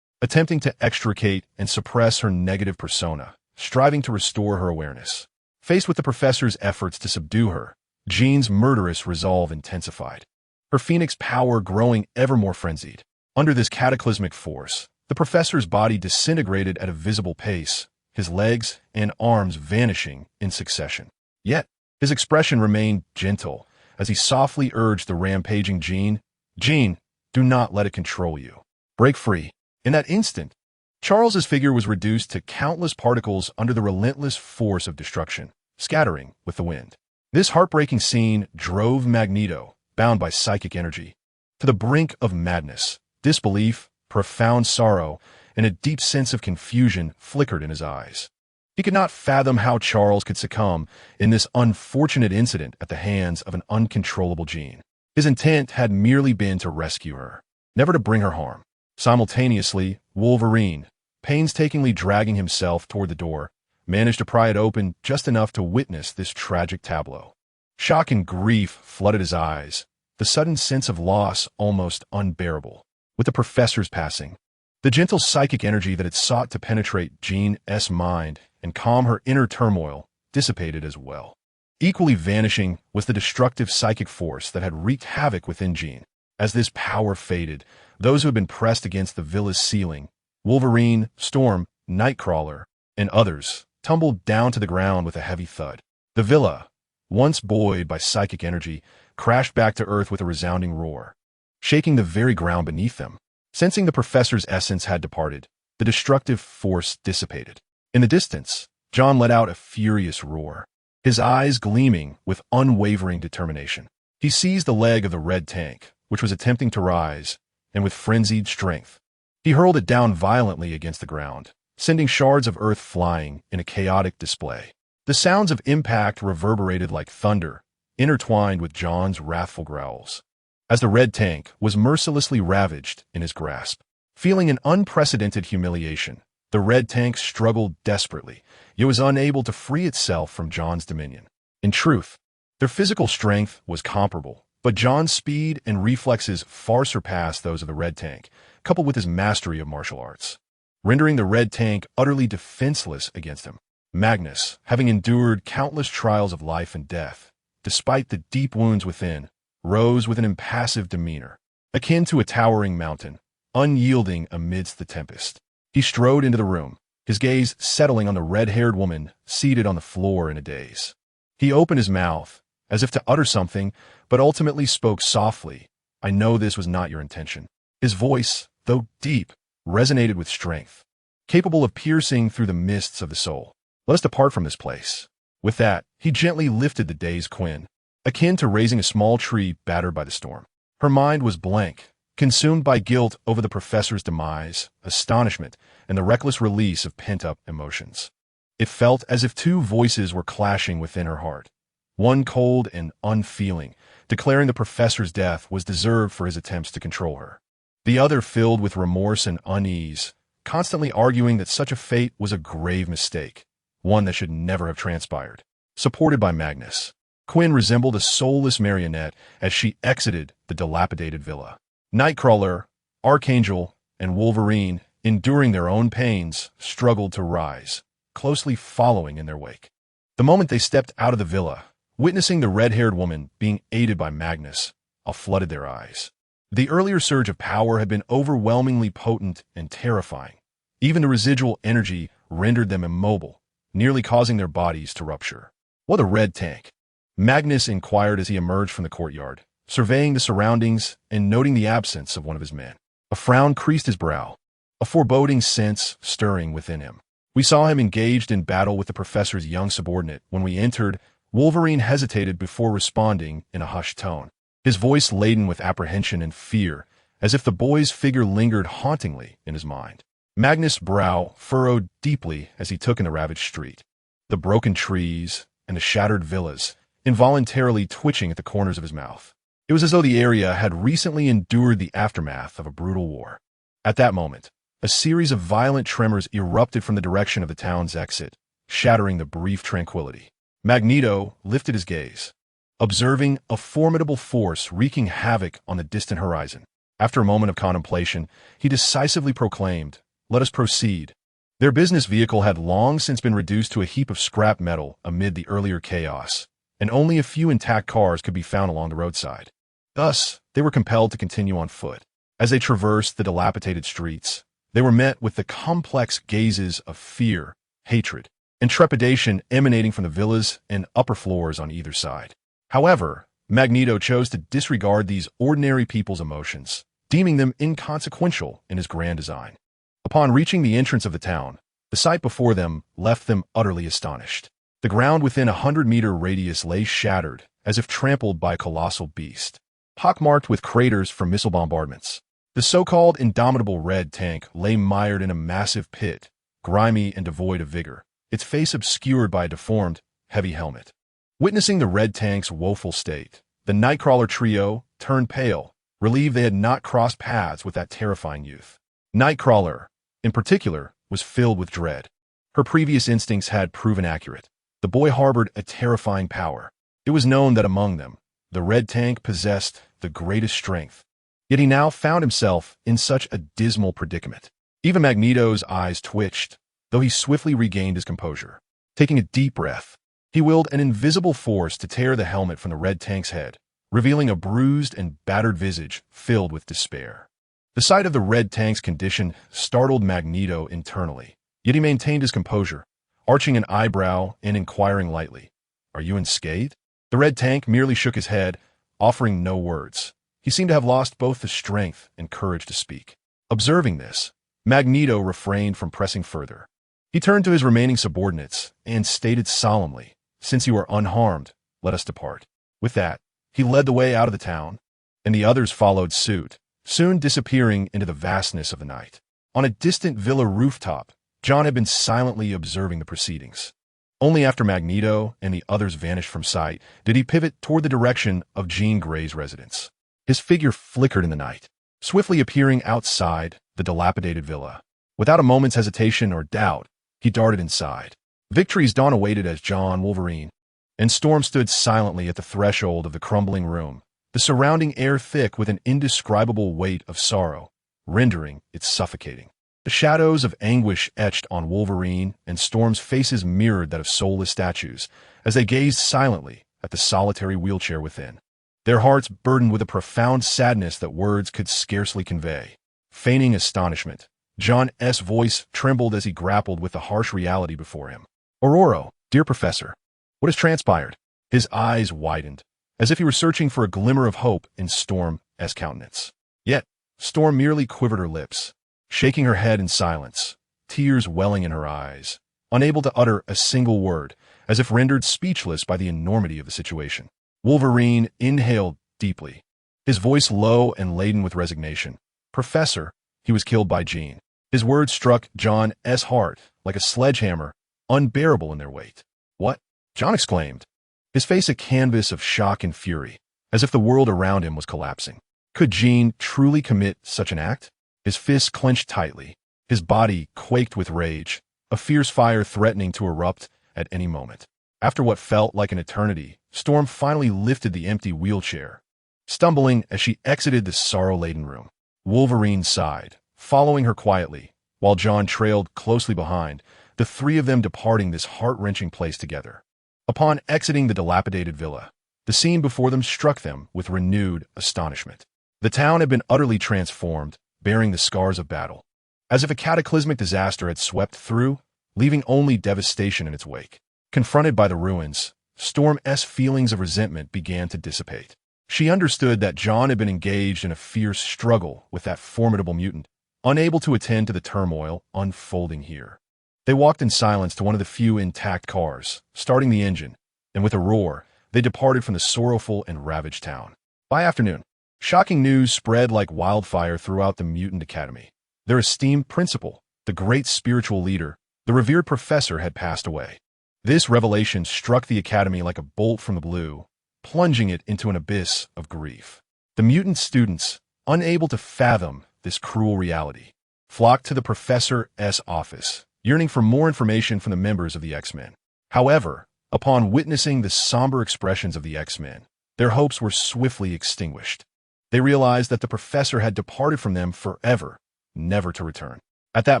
attempting to extricate and suppress her negative persona, striving to restore her awareness. Faced with the professor's efforts to subdue her, Jean's murderous resolve intensified, her phoenix power growing ever more frenzied. Under this cataclysmic force, the professor's body disintegrated at a visible pace, his legs and arms vanishing in succession. Yet, his expression remained gentle as he softly urged the rampaging Jean, "Jean, do not let it control you. Break free." In that instant, Charles's figure was reduced to countless particles under the relentless force of destruction, scattering with the wind. This heartbreaking scene drove Magneto, bound by psychic energy, to the brink of madness. Disbelief, profound sorrow, and a deep sense of confusion flickered in his eyes. He could not fathom how Charles could succumb in this unfortunate incident at the hands of an uncontrollable Jean. His intent had merely been to rescue her, never to bring her harm. Simultaneously, Wolverine, painstakingly dragging himself toward the door, managed to pry it open just enough to witness this tragic tableau. Shock and grief flooded his eyes, the sudden sense of loss almost unbearable. With the professor's passing, the gentle psychic energy that had sought to penetrate Jean's mind and calm her inner turmoil dissipated as well. Equally vanishing was the destructive psychic force that had wreaked havoc within Jean. As this power faded, those who had been pressed against the villa's ceiling, Wolverine, Storm, Nightcrawler, and others, tumbled down to the ground with a heavy thud. The villa, once buoyed by psychic energy, crashed back to earth with a resounding roar, shaking the very ground beneath them. Sensing the professor's essence had departed, the destructive force dissipated. In the distance, John let out a furious roar, his eyes gleaming with unwavering determination. He seized the leg of the red tank, which was attempting to rise, and with frenzied strength, he hurled it down violently against the ground, sending shards of earth flying in a chaotic display. The sounds of impact reverberated like thunder, intertwined with John's wrathful growls, as the red tank was mercilessly ravaged in his grasp. Feeling an unprecedented humiliation, the red tank struggled desperately, yet was unable to free itself from John's dominion. In truth, their physical strength was comparable, but John's speed and reflexes far surpassed those of the red tank, coupled with his mastery of martial arts, rendering the red tank utterly defenseless against him. Magnus, having endured countless trials of life and death, despite the deep wounds within, rose with an impassive demeanor, akin to a towering mountain, unyielding amidst the tempest. He strode into the room, his gaze settling on the red-haired woman seated on the floor in a daze. He opened his mouth, as if to utter something, but ultimately spoke softly. "I know this was not your intention." His voice, though deep, resonated with strength, capable of piercing through the mists of the soul. "Let us depart from this place." With that, he gently lifted the dazed Quinn, akin to raising a small tree battered by the storm. Her mind was blank, consumed by guilt over the professor's demise, astonishment, and the reckless release of pent-up emotions. It felt as if two voices were clashing within her heart, one cold and unfeeling, declaring the professor's death was deserved for his attempts to control her. The other filled with remorse and unease, constantly arguing that such a fate was a grave mistake, one that should never have transpired. Supported by Magnus, Quinn resembled a soulless marionette as she exited the dilapidated villa. Nightcrawler, Archangel, and Wolverine, enduring their own pains, struggled to rise, closely following in their wake. The moment they stepped out of the villa, witnessing the red-haired woman being aided by Magnus, flooded their eyes. The earlier surge of power had been overwhelmingly potent and terrifying. Even the residual energy rendered them immobile, nearly causing their bodies to rupture. "What a red tank?" Magnus inquired as he emerged from the courtyard, surveying the surroundings and noting the absence of one of his men. A frown creased his brow, a foreboding sense stirring within him. "We saw him engaged in battle with the professor's young subordinate. When we entered, Wolverine hesitated before responding in a hushed tone, his voice laden with apprehension and fear, as if the boy's figure lingered hauntingly in his mind. Magnus' brow furrowed deeply as he took in the ravaged street, the broken trees and the shattered villas involuntarily twitching at the corners of his mouth. It was as though the area had recently endured the aftermath of a brutal war. At that moment, a series of violent tremors erupted from the direction of the town's exit, shattering the brief tranquility. Magneto lifted his gaze, observing a formidable force wreaking havoc on the distant horizon. After a moment of contemplation, he decisively proclaimed, "Let us proceed." Their business vehicle had long since been reduced to a heap of scrap metal amid the earlier chaos, and only a few intact cars could be found along the roadside. Thus, they were compelled to continue on foot. As they traversed the dilapidated streets, they were met with the complex gazes of fear, hatred, and trepidation emanating from the villas and upper floors on either side. However, Magneto chose to disregard these ordinary people's emotions, deeming them inconsequential in his grand design. Upon reaching the entrance of the town, the sight before them left them utterly astonished. The ground within a 100-meter radius lay shattered, as if trampled by a colossal beast, pockmarked with craters from missile bombardments. The so-called indomitable red tank lay mired in a massive pit, grimy and devoid of vigor, its face obscured by a deformed, heavy helmet. Witnessing the red tank's woeful state, the Nightcrawler trio turned pale, relieved they had not crossed paths with that terrifying youth. Nightcrawler, in particular, was filled with dread. Her previous instincts had proven accurate. The boy harbored a terrifying power. It was known that among them, the red tank possessed the greatest strength. Yet he now found himself in such a dismal predicament. Even Magneto's eyes twitched, though he swiftly regained his composure. Taking a deep breath, he willed an invisible force to tear the helmet from the red tank's head, revealing a bruised and battered visage filled with despair. The sight of the red tank's condition startled Magneto internally, yet he maintained his composure, arching an eyebrow and inquiring lightly, "Are you unscathed?" The red tank merely shook his head, offering no words. He seemed to have lost both the strength and courage to speak. Observing this, Magneto refrained from pressing further. He turned to his remaining subordinates and stated solemnly, "Since you are unharmed, let us depart." With that, he led the way out of the town, and the others followed suit, soon disappearing into the vastness of the night. On a distant villa rooftop, John had been silently observing the proceedings. Only after Magneto and the others vanished from sight did he pivot toward the direction of Jean Grey's residence. His figure flickered in the night, swiftly appearing outside the dilapidated villa. Without a moment's hesitation or doubt, he darted inside. Victory's dawn awaited as John, Wolverine, and Storm stood silently at the threshold of the crumbling room, the surrounding air thick with an indescribable weight of sorrow, rendering it suffocating. The shadows of anguish etched on Wolverine and Storm's faces mirrored that of soulless statues as they gazed silently at the solitary wheelchair within, their hearts burdened with a profound sadness that words could scarcely convey. Feigning astonishment, John's voice trembled as he grappled with the harsh reality before him. "Aurora, dear Professor, what has transpired?" His eyes widened, as if he were searching for a glimmer of hope in Storm's countenance. Yet, Storm merely quivered her lips, shaking her head in silence, tears welling in her eyes, unable to utter a single word, as if rendered speechless by the enormity of the situation. Wolverine inhaled deeply, his voice low and laden with resignation. "Professor, he was killed by Jean." His words struck John's heart like a sledgehammer, unbearable in their weight. "What?" John exclaimed, his face a canvas of shock and fury, as if the world around him was collapsing. Could Jean truly commit such an act? His fists clenched tightly, his body quaked with rage, a fierce fire threatening to erupt at any moment. After what felt like an eternity, Storm finally lifted the empty wheelchair, stumbling as she exited the sorrow-laden room. Wolverine sighed, following her quietly, while John trailed closely behind, the three of them departing this heart-wrenching place together. Upon exiting the dilapidated villa, the scene before them struck them with renewed astonishment. The town had been utterly transformed, bearing the scars of battle, as if a cataclysmic disaster had swept through, leaving only devastation in its wake. Confronted by the ruins, Storm's feelings of resentment began to dissipate. She understood that John had been engaged in a fierce struggle with that formidable mutant, unable to attend to the turmoil unfolding here. They walked in silence to one of the few intact cars, starting the engine, and with a roar, they departed from the sorrowful and ravaged town. By afternoon, shocking news spread like wildfire throughout the Mutant Academy. Their esteemed principal, the great spiritual leader, the revered professor, had passed away. This revelation struck the Academy like a bolt from the blue, plunging it into an abyss of grief. The mutant students, unable to fathom this cruel reality, flocked to the professor's office, yearning for more information from the members of the X-Men. However, upon witnessing the somber expressions of the X-Men, their hopes were swiftly extinguished. They realized that the professor had departed from them forever, never to return. At that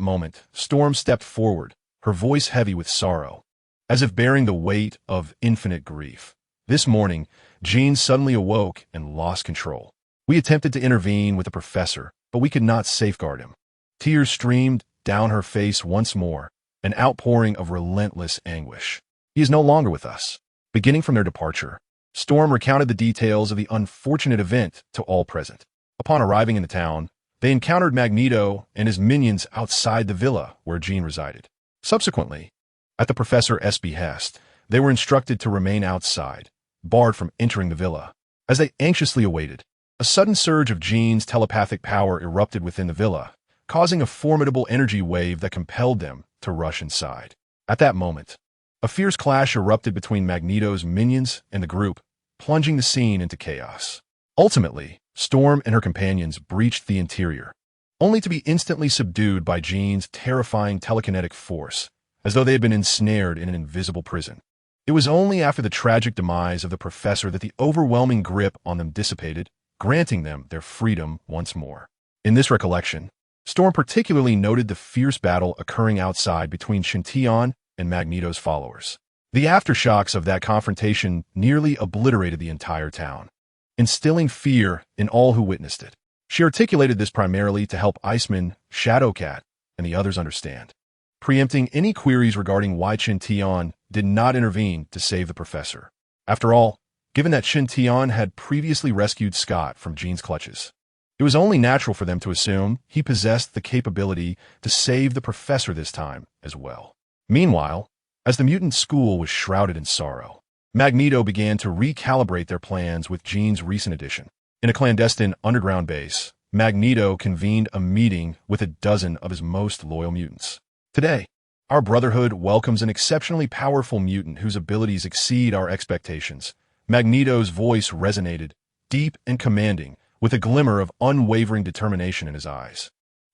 moment, Storm stepped forward, her voice heavy with sorrow, as if bearing the weight of infinite grief. This morning, Jean suddenly awoke and lost control. We attempted to intervene with the professor, but we could not safeguard him. Tears streamed down her face once more, an outpouring of relentless anguish. He is no longer with us. Beginning from their departure, Storm recounted the details of the unfortunate event to all present. Upon arriving in the town, they encountered Magneto and his minions outside the villa where Jean resided. Subsequently, at the professor's behest, they were instructed to remain outside, barred from entering the villa. As they anxiously awaited, a sudden surge of Jean's telepathic power erupted within the villa, causing a formidable energy wave that compelled them to rush inside. At that moment, a fierce clash erupted between Magneto's minions and the group, plunging the scene into chaos. Ultimately, Storm and her companions breached the interior, only to be instantly subdued by Jean's terrifying telekinetic force, as though they had been ensnared in an invisible prison. It was only after the tragic demise of the professor that the overwhelming grip on them dissipated, granting them their freedom once more. In this recollection, Storm particularly noted the fierce battle occurring outside between Shintion and Magneto's followers. The aftershocks of that confrontation nearly obliterated the entire town, instilling fear in all who witnessed it. She articulated this primarily to help Iceman, Shadowcat, and the others understand, preempting any queries regarding why Shintion did not intervene to save the professor. After all, given that Shintion had previously rescued Scott from Jean's clutches, it was only natural for them to assume he possessed the capability to save the professor this time as well. Meanwhile, as the mutant school was shrouded in sorrow, Magneto began to recalibrate their plans with Jean's recent addition. In a clandestine underground base, Magneto convened a meeting with a dozen of his most loyal mutants. Today, our Brotherhood welcomes an exceptionally powerful mutant whose abilities exceed our expectations. Magneto's voice resonated, deep and commanding, with a glimmer of unwavering determination in his eyes.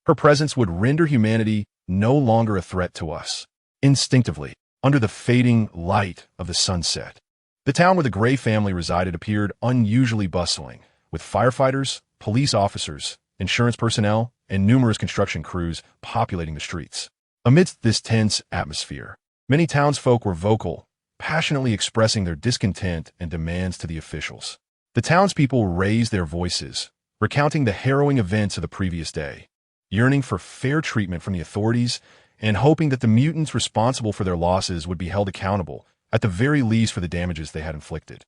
Her presence would render humanity no longer a threat to us. Instinctively, under the fading light of the sunset, the town where the Gray family resided appeared unusually bustling, with firefighters, police officers, insurance personnel, and numerous construction crews populating the streets. Amidst this tense atmosphere, many townsfolk were vocal, passionately expressing their discontent and demands to the officials. The townspeople raised their voices, recounting the harrowing events of the previous day, yearning for fair treatment from the authorities and hoping that the mutants responsible for their losses would be held accountable, at the very least for the damages they had inflicted.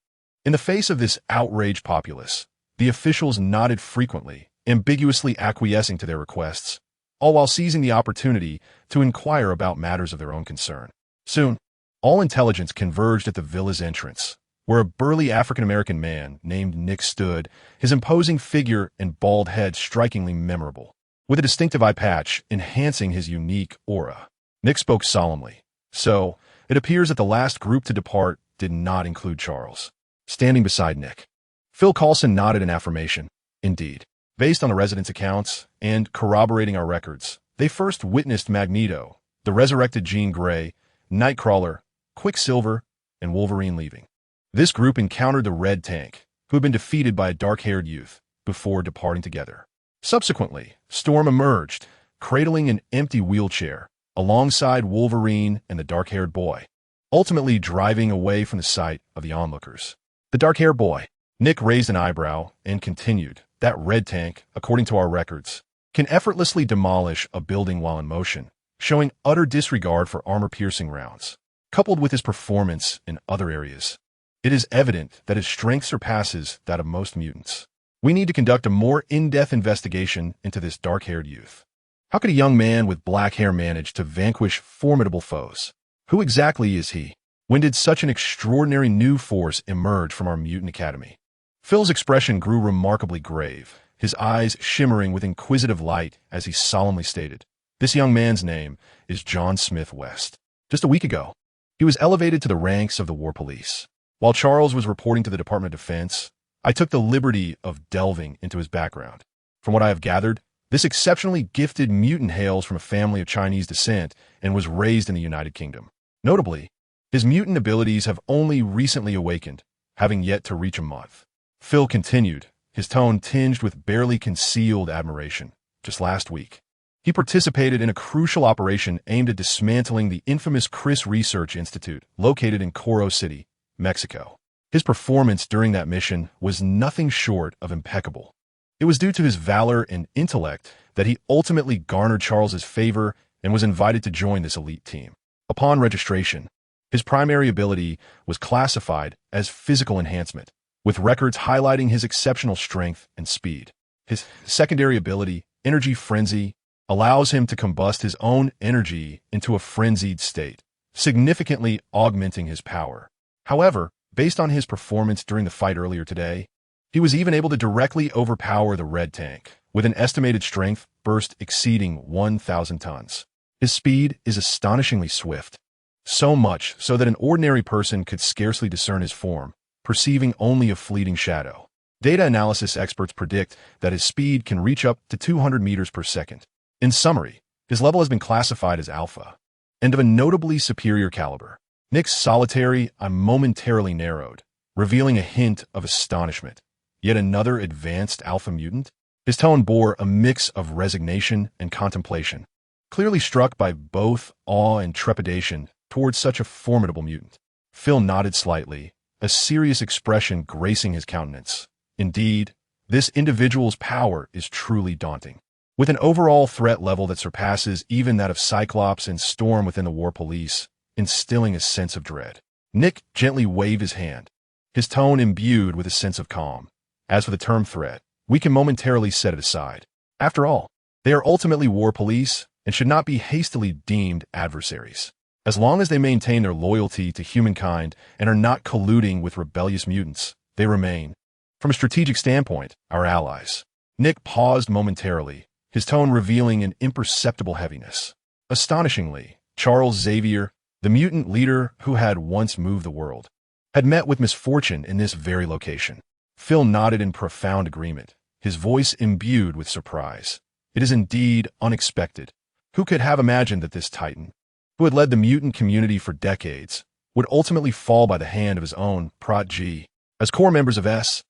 In the face of this outraged populace, the officials nodded frequently, ambiguously acquiescing to their requests, all while seizing the opportunity to inquire about matters of their own concern. Soon, all intelligence converged at the villa's entrance, where a burly African-American man named Nick stood, his imposing figure and bald head strikingly memorable, with a distinctive eye patch enhancing his unique aura. Nick spoke solemnly. So, it appears that the last group to depart did not include Charles. Standing beside Nick, Phil Coulson nodded in affirmation. Indeed, based on the residents' accounts and corroborating our records, they first witnessed Magneto, the resurrected Jean Grey, Nightcrawler, Quicksilver, and Wolverine leaving. This group encountered the Red Tank, who had been defeated by a dark-haired youth, before departing together. Subsequently, Storm emerged, cradling an empty wheelchair, alongside Wolverine and the dark-haired boy, ultimately driving away from the sight of the onlookers. The dark-haired boy. Nick raised an eyebrow and continued, that Red Tank, according to our records, can effortlessly demolish a building while in motion, showing utter disregard for armor-piercing rounds. Coupled with his performance in other areas, it is evident that his strength surpasses that of most mutants. We need to conduct a more in-depth investigation into this dark-haired youth. How could a young man with black hair manage to vanquish formidable foes? Who exactly is he? When did such an extraordinary new force emerge from our mutant academy? Phil's expression grew remarkably grave, his eyes shimmering with inquisitive light as he solemnly stated, "This young man's name is John Smith West. Just a week ago, he was elevated to the ranks of the War Police. While Charles was reporting to the Department of Defense, I took the liberty of delving into his background. From what I have gathered, this exceptionally gifted mutant hails from a family of Chinese descent and was raised in the United Kingdom. Notably, his mutant abilities have only recently awakened, having yet to reach a month." Phil continued, his tone tinged with barely concealed admiration. Just last week, he participated in a crucial operation aimed at dismantling the infamous CRIS Research Institute located in Coro City, Mexico. His performance during that mission was nothing short of impeccable. It was due to his valor and intellect that he ultimately garnered Charles's favor and was invited to join this elite team. Upon registration, his primary ability was classified as physical enhancement, with records highlighting his exceptional strength and speed. His secondary ability, Energy Frenzy, allows him to combust his own energy into a frenzied state, significantly augmenting his power. However, based on his performance during the fight earlier today, he was even able to directly overpower the Red Tank, with an estimated strength burst exceeding 1,000 tons. His speed is astonishingly swift, so much so that an ordinary person could scarcely discern his form, perceiving only a fleeting shadow. Data analysis experts predict that his speed can reach up to 200 meters per second. In summary, his level has been classified as Alpha, and of a notably superior caliber. Nick's solitary eye momentarily narrowed, revealing a hint of astonishment. Yet another advanced alpha mutant? His tone bore a mix of resignation and contemplation, clearly struck by both awe and trepidation towards such a formidable mutant. Phil nodded slightly, a serious expression gracing his countenance. Indeed, this individual's power is truly daunting. With an overall threat level that surpasses even that of Cyclops and Storm within the War Police, instilling a sense of dread. Nick gently waved his hand, his tone imbued with a sense of calm. As for the term threat, we can momentarily set it aside. After all, they are ultimately War Police and should not be hastily deemed adversaries. As long as they maintain their loyalty to humankind and are not colluding with rebellious mutants, they remain, from a strategic standpoint, our allies. Nick paused momentarily, his tone revealing an imperceptible heaviness. Astonishingly, Charles Xavier, the mutant leader who had once moved the world, had met with misfortune in this very location. Phil nodded in profound agreement, his voice imbued with surprise. It is indeed unexpected. Who could have imagined that this titan, who had led the mutant community for decades, would ultimately fall by the hand of his own protege? As core members of S.H.I.E.L.D.,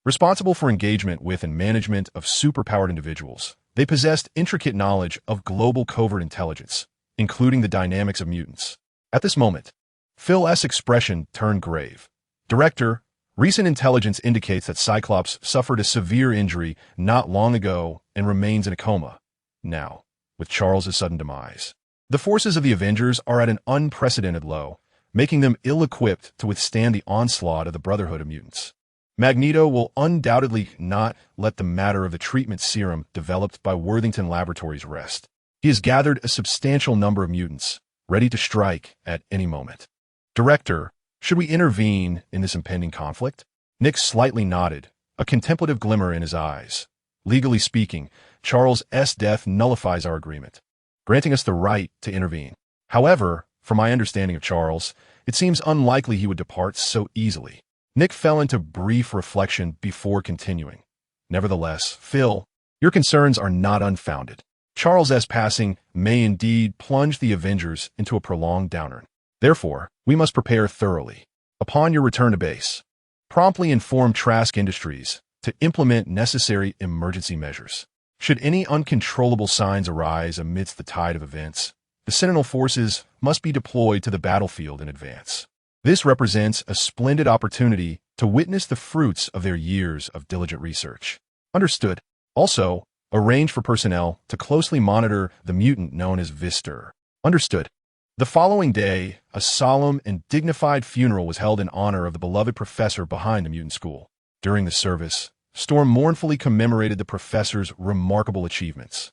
responsible for engagement with and management of superpowered individuals, they possessed intricate knowledge of global covert intelligence, including the dynamics of mutants. At this moment, Phil's expression turned grave. Director, recent intelligence indicates that Cyclops suffered a severe injury not long ago and remains in a coma now, with Charles' sudden demise. The forces of the Avengers are at an unprecedented low, making them ill-equipped to withstand the onslaught of the Brotherhood of Mutants. Magneto will undoubtedly not let the matter of the treatment serum developed by Worthington Laboratories rest. He has gathered a substantial number of mutants, ready to strike at any moment. Director, should we intervene in this impending conflict? Nick slightly nodded, a contemplative glimmer in his eyes. Legally speaking, Charles' death nullifies our agreement, granting us the right to intervene. However, from my understanding of Charles, it seems unlikely he would depart so easily. Nick fell into brief reflection before continuing. Nevertheless, Phil, your concerns are not unfounded. Charles' passing may indeed plunge the Avengers into a prolonged downturn. Therefore, we must prepare thoroughly. Upon your return to base, promptly inform Trask Industries to implement necessary emergency measures. Should any uncontrollable signs arise amidst the tide of events, the Sentinel forces must be deployed to the battlefield in advance. This represents a splendid opportunity to witness the fruits of their years of diligent research. Understood. Also, arrange for personnel to closely monitor the mutant known as Vistor. Understood. The following day, a solemn and dignified funeral was held in honor of the beloved professor behind the mutant school. During the service, Storm mournfully commemorated the professor's remarkable achievements,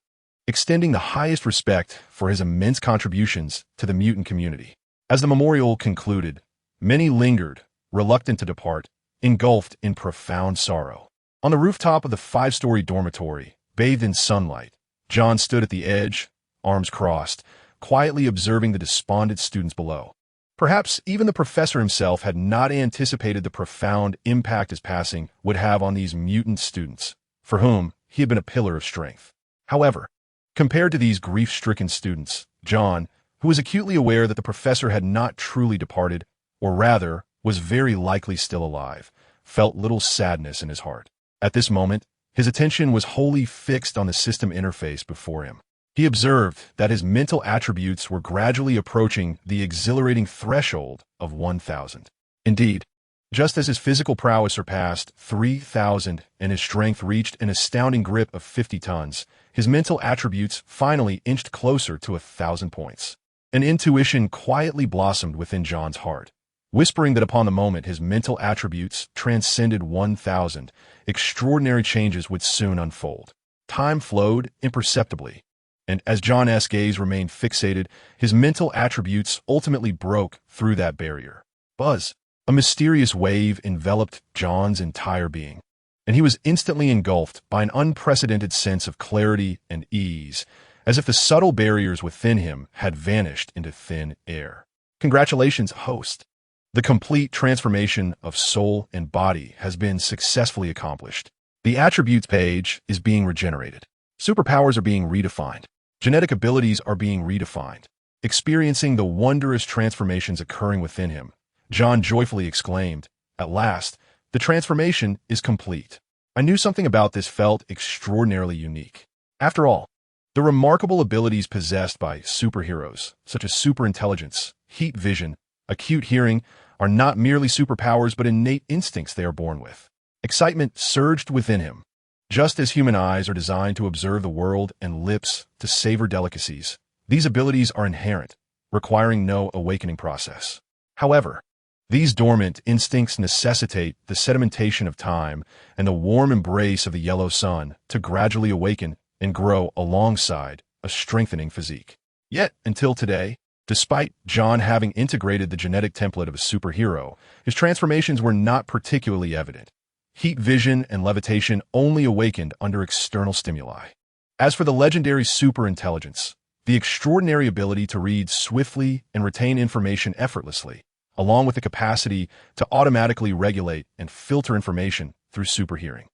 extending the highest respect for his immense contributions to the mutant community. As the memorial concluded, many lingered, reluctant to depart, engulfed in profound sorrow. On the rooftop of the 5-story dormitory, bathed in sunlight, John stood at the edge, arms crossed, quietly observing the despondent students below. Perhaps even the professor himself had not anticipated the profound impact his passing would have on these mutant students, for whom he had been a pillar of strength. However, compared to these grief-stricken students, John, who was acutely aware that the professor had not truly departed, or rather, was very likely still alive, felt little sadness in his heart. At this moment, his attention was wholly fixed on the system interface before him. He observed that his mental attributes were gradually approaching the exhilarating threshold of 1,000. Indeed, just as his physical prowess surpassed 3,000 and his strength reached an astounding grip of 50 tons, his mental attributes finally inched closer to 1,000 points. An intuition quietly blossomed within John's heart, whispering that upon the moment his mental attributes transcended 1,000, extraordinary changes would soon unfold. Time flowed imperceptibly, and as John's gaze remained fixated, his mental attributes ultimately broke through that barrier. Buzz! A mysterious wave enveloped John's entire being, and he was instantly engulfed by an unprecedented sense of clarity and ease, as if the subtle barriers within him had vanished into thin air. Congratulations, host! The complete transformation of soul and body has been successfully accomplished. The attributes page is being regenerated. Superpowers are being redefined. Genetic abilities are being redefined. Experiencing the wondrous transformations occurring within him, John joyfully exclaimed, At last, the transformation is complete. I knew something about this felt extraordinarily unique. After all, the remarkable abilities possessed by superheroes, such as superintelligence, heat vision, acute hearing, are not merely superpowers but innate instincts they are born with. Excitement surged within him. Just as human eyes are designed to observe the world and lips to savor delicacies, these abilities are inherent, requiring no awakening process. However, these dormant instincts necessitate the sedimentation of time and the warm embrace of the yellow sun to gradually awaken and grow alongside a strengthening physique. Yet, until today, despite John having integrated the genetic template of a superhero, his transformations were not particularly evident. Heat vision and levitation only awakened under external stimuli. As for the legendary superintelligence, the extraordinary ability to read swiftly and retain information effortlessly, along with the capacity to automatically regulate and filter information through superhearing.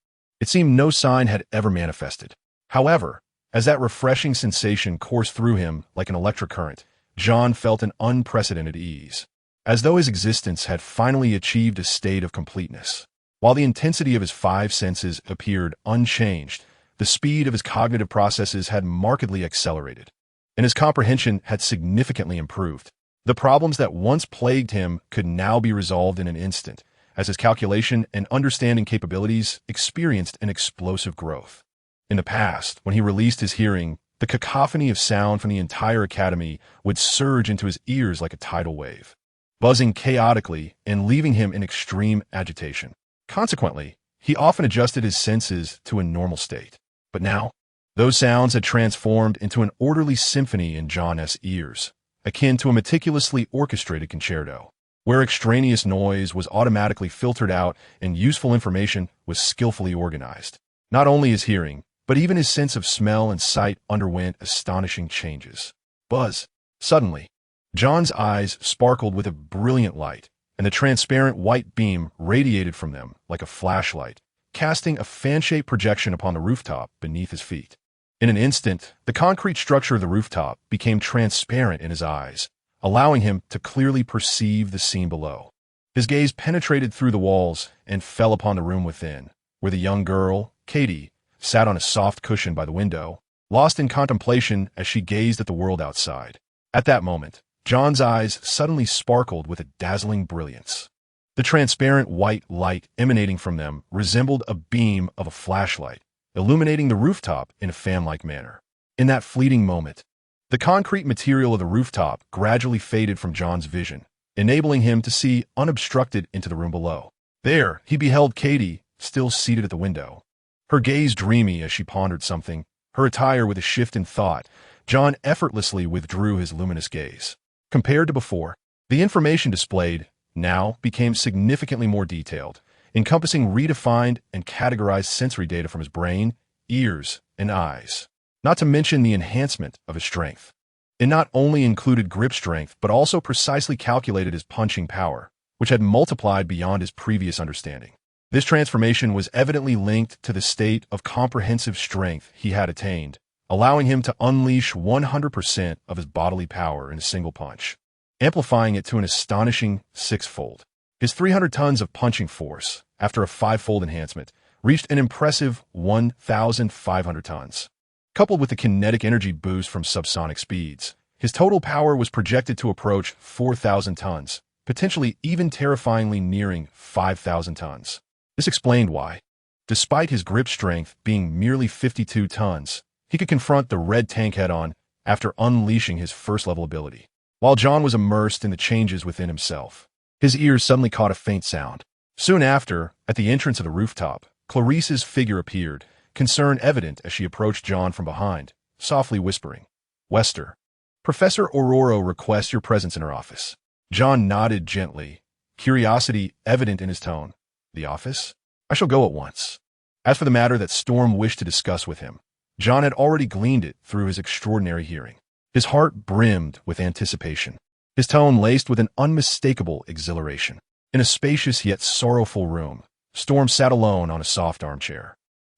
It seemed no sign had ever manifested. However, as that refreshing sensation coursed through him like an electric current, John felt an unprecedented ease, as though his existence had finally achieved a state of completeness. While the intensity of his five senses appeared unchanged, the speed of his cognitive processes had markedly accelerated, and his comprehension had significantly improved. The problems that once plagued him could now be resolved in an instant, as his calculation and understanding capabilities experienced an explosive growth. In the past, when he released his hearing, the cacophony of sound from the entire academy would surge into his ears like a tidal wave, buzzing chaotically and leaving him in extreme agitation. Consequently, he often adjusted his senses to a normal state. But now, those sounds had transformed into an orderly symphony in John's ears, akin to a meticulously orchestrated concerto, where extraneous noise was automatically filtered out and useful information was skillfully organized. Not only his hearing, but even his sense of smell and sight underwent astonishing changes. Buzz. Suddenly, John's eyes sparkled with a brilliant light, and the transparent white beam radiated from them like a flashlight, casting a fan-shaped projection upon the rooftop beneath his feet. In an instant, the concrete structure of the rooftop became transparent in his eyes, allowing him to clearly perceive the scene below. His gaze penetrated through the walls and fell upon the room within, where the young girl, Katie, sat on a soft cushion by the window, lost in contemplation as she gazed at the world outside. At that moment, John's eyes suddenly sparkled with a dazzling brilliance. The transparent white light emanating from them resembled a beam of a flashlight, illuminating the rooftop in a fan-like manner. In that fleeting moment, the concrete material of the rooftop gradually faded from John's vision, enabling him to see unobstructed into the room below. There, he beheld Katie, still seated at the window. Her gaze dreamy as she pondered something, her attire with a shift in thought. John effortlessly withdrew his luminous gaze. Compared to before, the information displayed now became significantly more detailed, encompassing redefined and categorized sensory data from his brain, ears, and eyes, not to mention the enhancement of his strength. It not only included grip strength, but also precisely calculated his punching power, which had multiplied beyond his previous understanding. This transformation was evidently linked to the state of comprehensive strength he had attained, allowing him to unleash 100% of his bodily power in a single punch, amplifying it to an astonishing sixfold. His 300 tons of punching force, after a fivefold enhancement, reached an impressive 1,500 tons. Coupled with the kinetic energy boost from subsonic speeds, his total power was projected to approach 4,000 tons, potentially even terrifyingly nearing 5,000 tons. This explained why, despite his grip strength being merely 52 tons, he could confront the red tank head-on after unleashing his first-level ability. While John was immersed in the changes within himself, his ears suddenly caught a faint sound. Soon after, at the entrance of the rooftop, Clarice's figure appeared, concern evident as she approached John from behind, softly whispering, "Wester, Professor Aurora requests your presence in her office." John nodded gently, curiosity evident in his tone. "The office? I shall go at once." As for the matter that Storm wished to discuss with him, John had already gleaned it through his extraordinary hearing. His heart brimmed with anticipation, his tone laced with an unmistakable exhilaration. In a spacious yet sorrowful room, Storm sat alone on a soft armchair,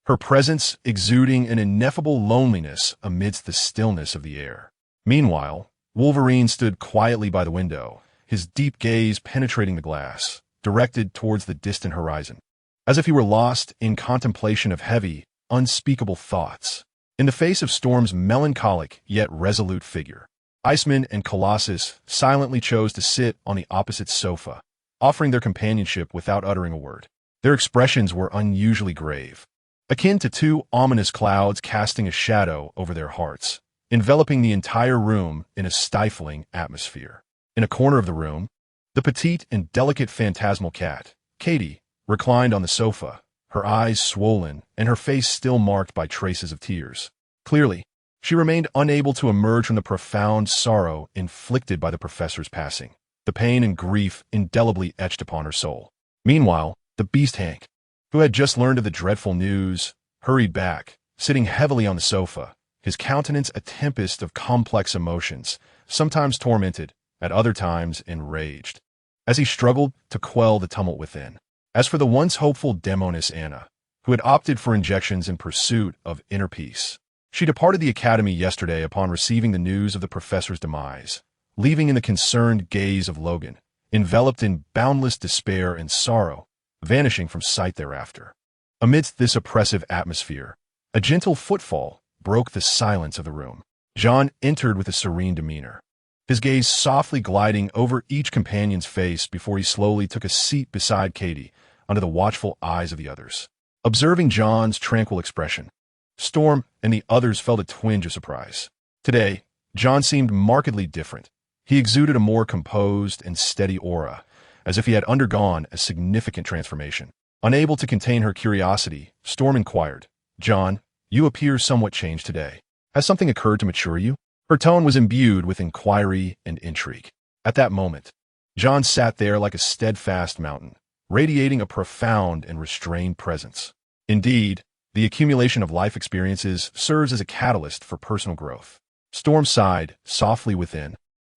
her presence exuding an ineffable loneliness amidst the stillness of the air. Meanwhile, Wolverine stood quietly by the window, his deep gaze penetrating the glass, directed towards the distant horizon, as if he were lost in contemplation of heavy, unspeakable thoughts. In the face of Storm's melancholic yet resolute figure, Iceman and Colossus silently chose to sit on the opposite sofa, offering their companionship without uttering a word. Their expressions were unusually grave, akin to two ominous clouds casting a shadow over their hearts, enveloping the entire room in a stifling atmosphere. In a corner of the room, the petite and delicate phantasmal cat, Katie, reclined on the sofa, her eyes swollen and her face still marked by traces of tears. Clearly, she remained unable to emerge from the profound sorrow inflicted by the professor's passing, the pain and grief indelibly etched upon her soul. Meanwhile, the beast Hank, who had just learned of the dreadful news, hurried back, sitting heavily on the sofa, his countenance a tempest of complex emotions, sometimes tormented, at other times enraged, as he struggled to quell the tumult within. As for the once hopeful Demoness Anna, who had opted for injections in pursuit of inner peace, she departed the academy yesterday upon receiving the news of the professor's demise, leaving in the concerned gaze of Logan, enveloped in boundless despair and sorrow, vanishing from sight thereafter. Amidst this oppressive atmosphere, a gentle footfall broke the silence of the room. John entered with a serene demeanor, his gaze softly gliding over each companion's face before he slowly took a seat beside Katie under the watchful eyes of the others. Observing John's tranquil expression, Storm and the others felt a twinge of surprise. Today, John seemed markedly different. He exuded a more composed and steady aura, as if he had undergone a significant transformation. Unable to contain her curiosity, Storm inquired, "John, you appear somewhat changed today. Has something occurred to mature you?" Her tone was imbued with inquiry and intrigue. At that moment, John sat there like a steadfast mountain, radiating a profound and restrained presence. Indeed, the accumulation of life experiences serves as a catalyst for personal growth. Storm sighed softly within.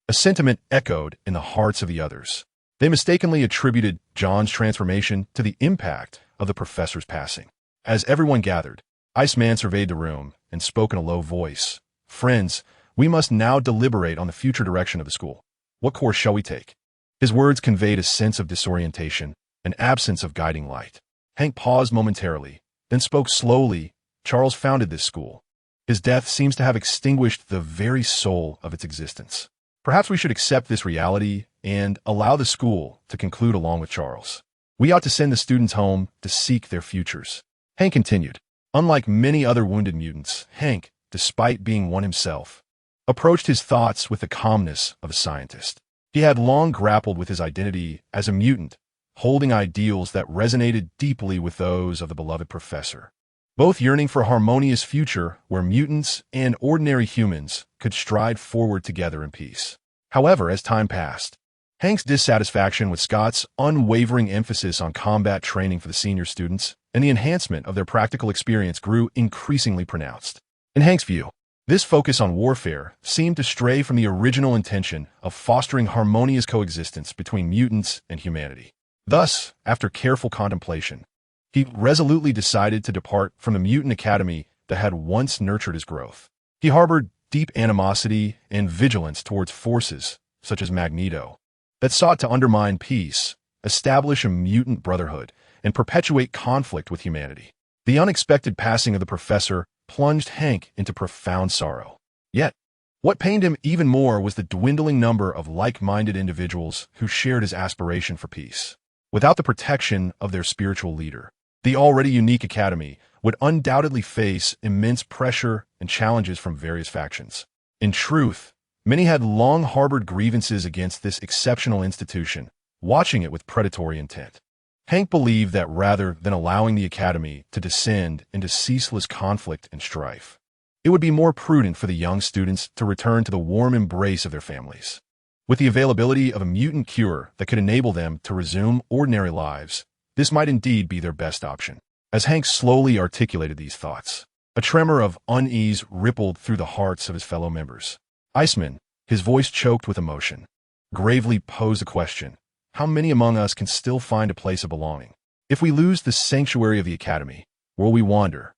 A sentiment echoed in the hearts of the others. They mistakenly attributed John's transformation to the impact of the professor's passing. As everyone gathered, Iceman surveyed the room and spoke in a low voice. "Friends, we must now deliberate on the future direction of the school. What course shall we take?" His words conveyed a sense of disorientation, an absence of guiding light. Hank paused momentarily, then spoke slowly. "Charles founded this school. His death seems to have extinguished the very soul of its existence. Perhaps we should accept this reality and allow the school to conclude along with Charles. We ought to send the students home to seek their futures." Hank continued. Unlike many other wounded mutants, Hank, despite being one himself, approached his thoughts with the calmness of a scientist. He had long grappled with his identity as a mutant, holding ideals that resonated deeply with those of the beloved professor, both yearning for a harmonious future where mutants and ordinary humans could stride forward together in peace. However, as time passed, Hank's dissatisfaction with Scott's unwavering emphasis on combat training for the senior students and the enhancement of their practical experience grew increasingly pronounced. In Hank's view, this focus on warfare seemed to stray from the original intention of fostering harmonious coexistence between mutants and humanity. Thus, after careful contemplation, he resolutely decided to depart from the mutant academy that had once nurtured his growth. He harbored deep animosity and vigilance towards forces, such as Magneto, that sought to undermine peace, establish a mutant brotherhood, and perpetuate conflict with humanity. The unexpected passing of the professor plunged Hank into profound sorrow. Yet, what pained him even more was the dwindling number of like-minded individuals who shared his aspiration for peace. Without the protection of their spiritual leader, the already unique academy would undoubtedly face immense pressure and challenges from various factions. In truth, many had long harbored grievances against this exceptional institution, watching it with predatory intent. Hank believed that rather than allowing the academy to descend into ceaseless conflict and strife, it would be more prudent for the young students to return to the warm embrace of their families. With the availability of a mutant cure that could enable them to resume ordinary lives, this might indeed be their best option. As Hank slowly articulated these thoughts, a tremor of unease rippled through the hearts of his fellow members. Iceman, his voice choked with emotion, gravely posed a question. How many among us can still find a place of belonging? If we lose the sanctuary of the academy, where will we wander?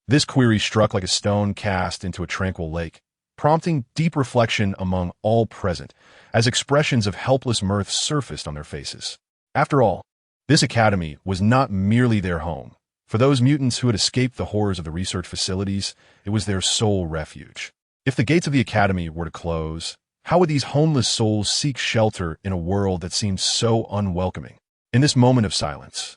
This query struck like a stone cast into a tranquil lake, prompting deep reflection among all present, as expressions of helpless mirth surfaced on their faces. After all, This academy was not merely their home. For those mutants who had escaped the horrors of the research facilities, it was their sole refuge. If the gates of the academy were to close, how would these homeless souls seek shelter in a world that seemed so unwelcoming? In this moment of silence,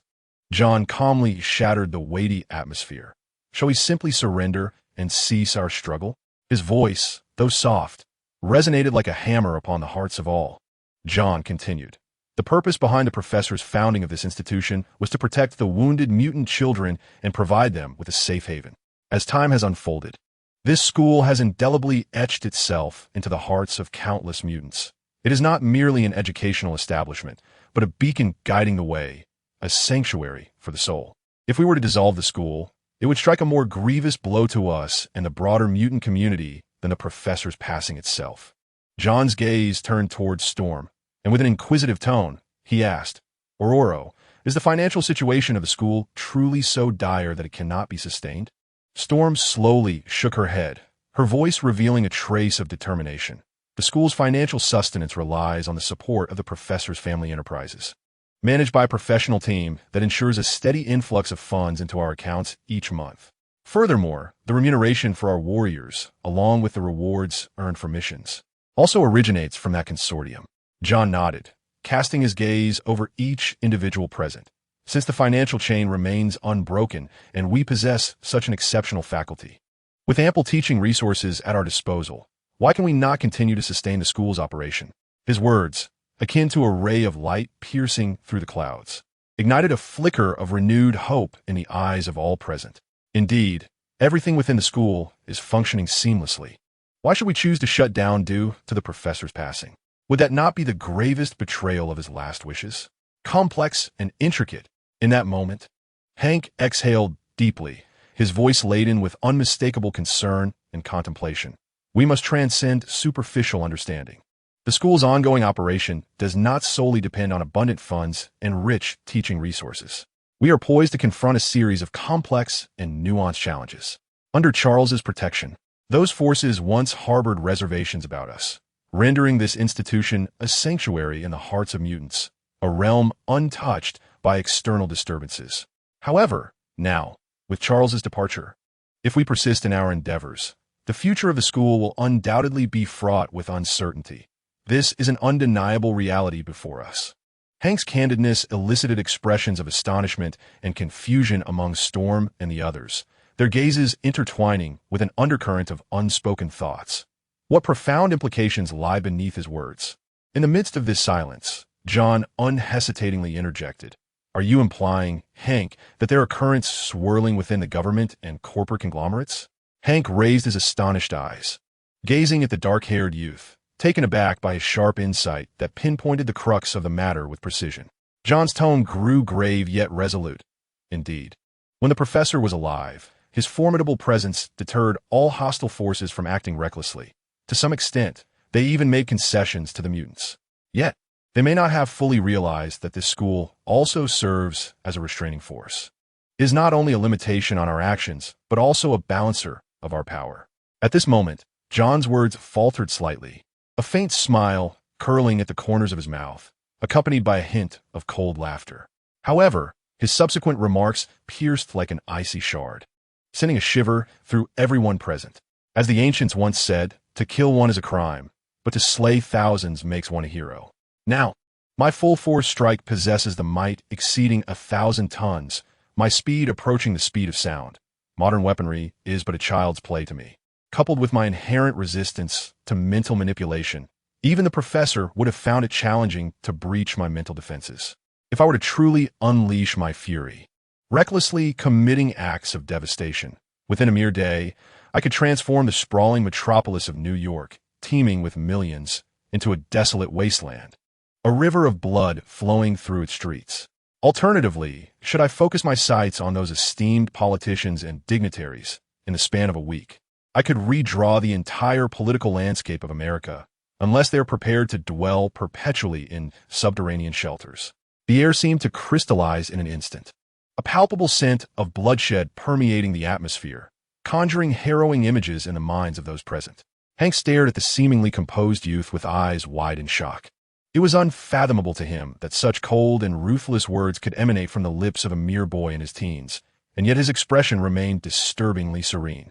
John calmly shattered the weighty atmosphere. Shall we simply surrender and cease our struggle? His voice, though soft, resonated like a hammer upon the hearts of all. John continued. The purpose behind the professor's founding of this institution was to protect the wounded mutant children and provide them with a safe haven. As time has unfolded, this school has indelibly etched itself into the hearts of countless mutants. It is not merely an educational establishment, but a beacon guiding the way, a sanctuary for the soul. If we were to dissolve the school, it would strike a more grievous blow to us and the broader mutant community than the professor's passing itself. John's gaze turned towards Storm, and with an inquisitive tone, he asked, Ororo, is the financial situation of the school truly so dire that it cannot be sustained? Storm slowly shook her head, her voice revealing a trace of determination. The school's financial sustenance relies on the support of the professor's family enterprises, managed by a professional team that ensures a steady influx of funds into our accounts each month. Furthermore, the remuneration for our warriors, along with the rewards earned for missions, also originates from that consortium. John nodded, casting his gaze over each individual present. Since the financial chain remains unbroken and we possess such an exceptional faculty, with ample teaching resources at our disposal, why can we not continue to sustain the school's operation? His words, akin to a ray of light piercing through the clouds, ignited a flicker of renewed hope in the eyes of all present. Indeed, everything within the school is functioning seamlessly. Why should we choose to shut down due to the professor's passing? Would that not be the gravest betrayal of his last wishes? Complex and intricate, in that moment, Hank exhaled deeply, his voice laden with unmistakable concern and contemplation. We must transcend superficial understanding. The school's ongoing operation does not solely depend on abundant funds and rich teaching resources. We are poised to confront a series of complex and nuanced challenges. Under Charles's protection, those forces once harbored reservations about us, rendering this institution a sanctuary in the hearts of mutants, a realm untouched by external disturbances. However, now, with Charles's departure, if we persist in our endeavors, the future of the school will undoubtedly be fraught with uncertainty. This is an undeniable reality before us. Hank's candidness elicited expressions of astonishment and confusion among Storm and the others, their gazes intertwining with an undercurrent of unspoken thoughts. What profound implications lie beneath his words? In the midst of this silence, John unhesitatingly interjected. Are you implying, Hank, that there are currents swirling within the government and corporate conglomerates? Hank raised his astonished eyes, gazing at the dark-haired youth, taken aback by his sharp insight that pinpointed the crux of the matter with precision. John's tone grew grave yet resolute. Indeed, when the professor was alive, his formidable presence deterred all hostile forces from acting recklessly. To some extent, they even made concessions to the mutants. Yet, they may not have fully realized that this school also serves as a restraining force. It is not only a limitation on our actions, but also a balancer of our power. At this moment, John's words faltered slightly, a faint smile curling at the corners of his mouth, accompanied by a hint of cold laughter. However, his subsequent remarks pierced like an icy shard, sending a shiver through everyone present. As the ancients once said, to kill one is a crime, but to slay thousands makes one a hero. Now, my full-force strike possesses the might exceeding 1,000 tons, my speed approaching the speed of sound. Modern weaponry is but a child's play to me. Coupled with my inherent resistance to mental manipulation, even the professor would have found it challenging to breach my mental defenses. If I were to truly unleash my fury, recklessly committing acts of devastation, within a mere day, I could transform the sprawling metropolis of New York, teeming with millions, into a desolate wasteland, a river of blood flowing through its streets. Alternatively, should I focus my sights on those esteemed politicians and dignitaries in the span of a week, I could redraw the entire political landscape of America, unless they are prepared to dwell perpetually in subterranean shelters. The air seemed to crystallize in an instant, a palpable scent of bloodshed permeating the atmosphere, conjuring harrowing images in the minds of those present. Hank stared at the seemingly composed youth with eyes wide in shock. It was unfathomable to him that such cold and ruthless words could emanate from the lips of a mere boy in his teens, and yet his expression remained disturbingly serene.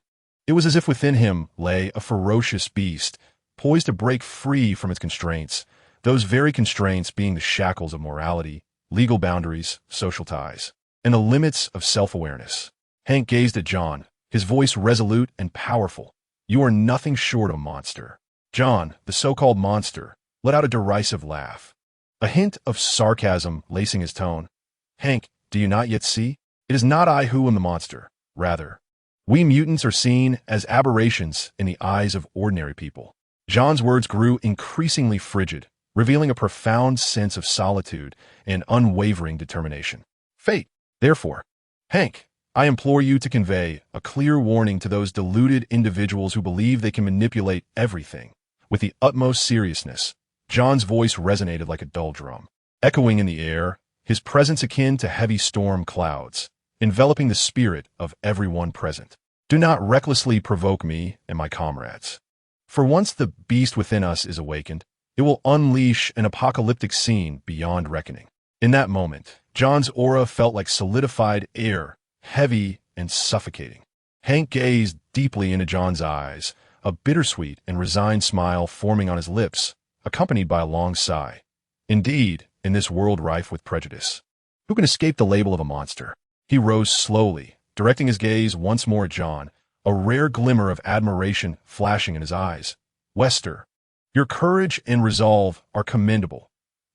It was as if within him lay a ferocious beast, poised to break free from its constraints, those very constraints being the shackles of morality, legal boundaries, social ties, and the limits of self-awareness. Hank gazed at John, his voice resolute and powerful. "You are nothing short of a monster." John, the so-called monster, let out a derisive laugh, a hint of sarcasm lacing his tone. "Hank, do you not yet see? It is not I who am the monster. Rather, we mutants are seen as aberrations in the eyes of ordinary people." John's words grew increasingly frigid, revealing a profound sense of solitude and unwavering determination. "Fate, therefore, Hank, I implore you to convey a clear warning to those deluded individuals who believe they can manipulate everything." With the utmost seriousness, John's voice resonated like a dull drum, echoing in the air, his presence akin to heavy storm clouds, enveloping the spirit of everyone present. "Do not recklessly provoke me and my comrades. For once the beast within us is awakened, it will unleash an apocalyptic scene beyond reckoning." In that moment, John's aura felt like solidified air, heavy and suffocating. Hank gazed deeply into John's eyes, a bittersweet and resigned smile forming on his lips, accompanied by a long sigh. Indeed, in this world rife with prejudice, who can escape the label of a monster? He rose slowly, directing his gaze once more at John, a rare glimmer of admiration flashing in his eyes. "Wester, your courage and resolve are commendable.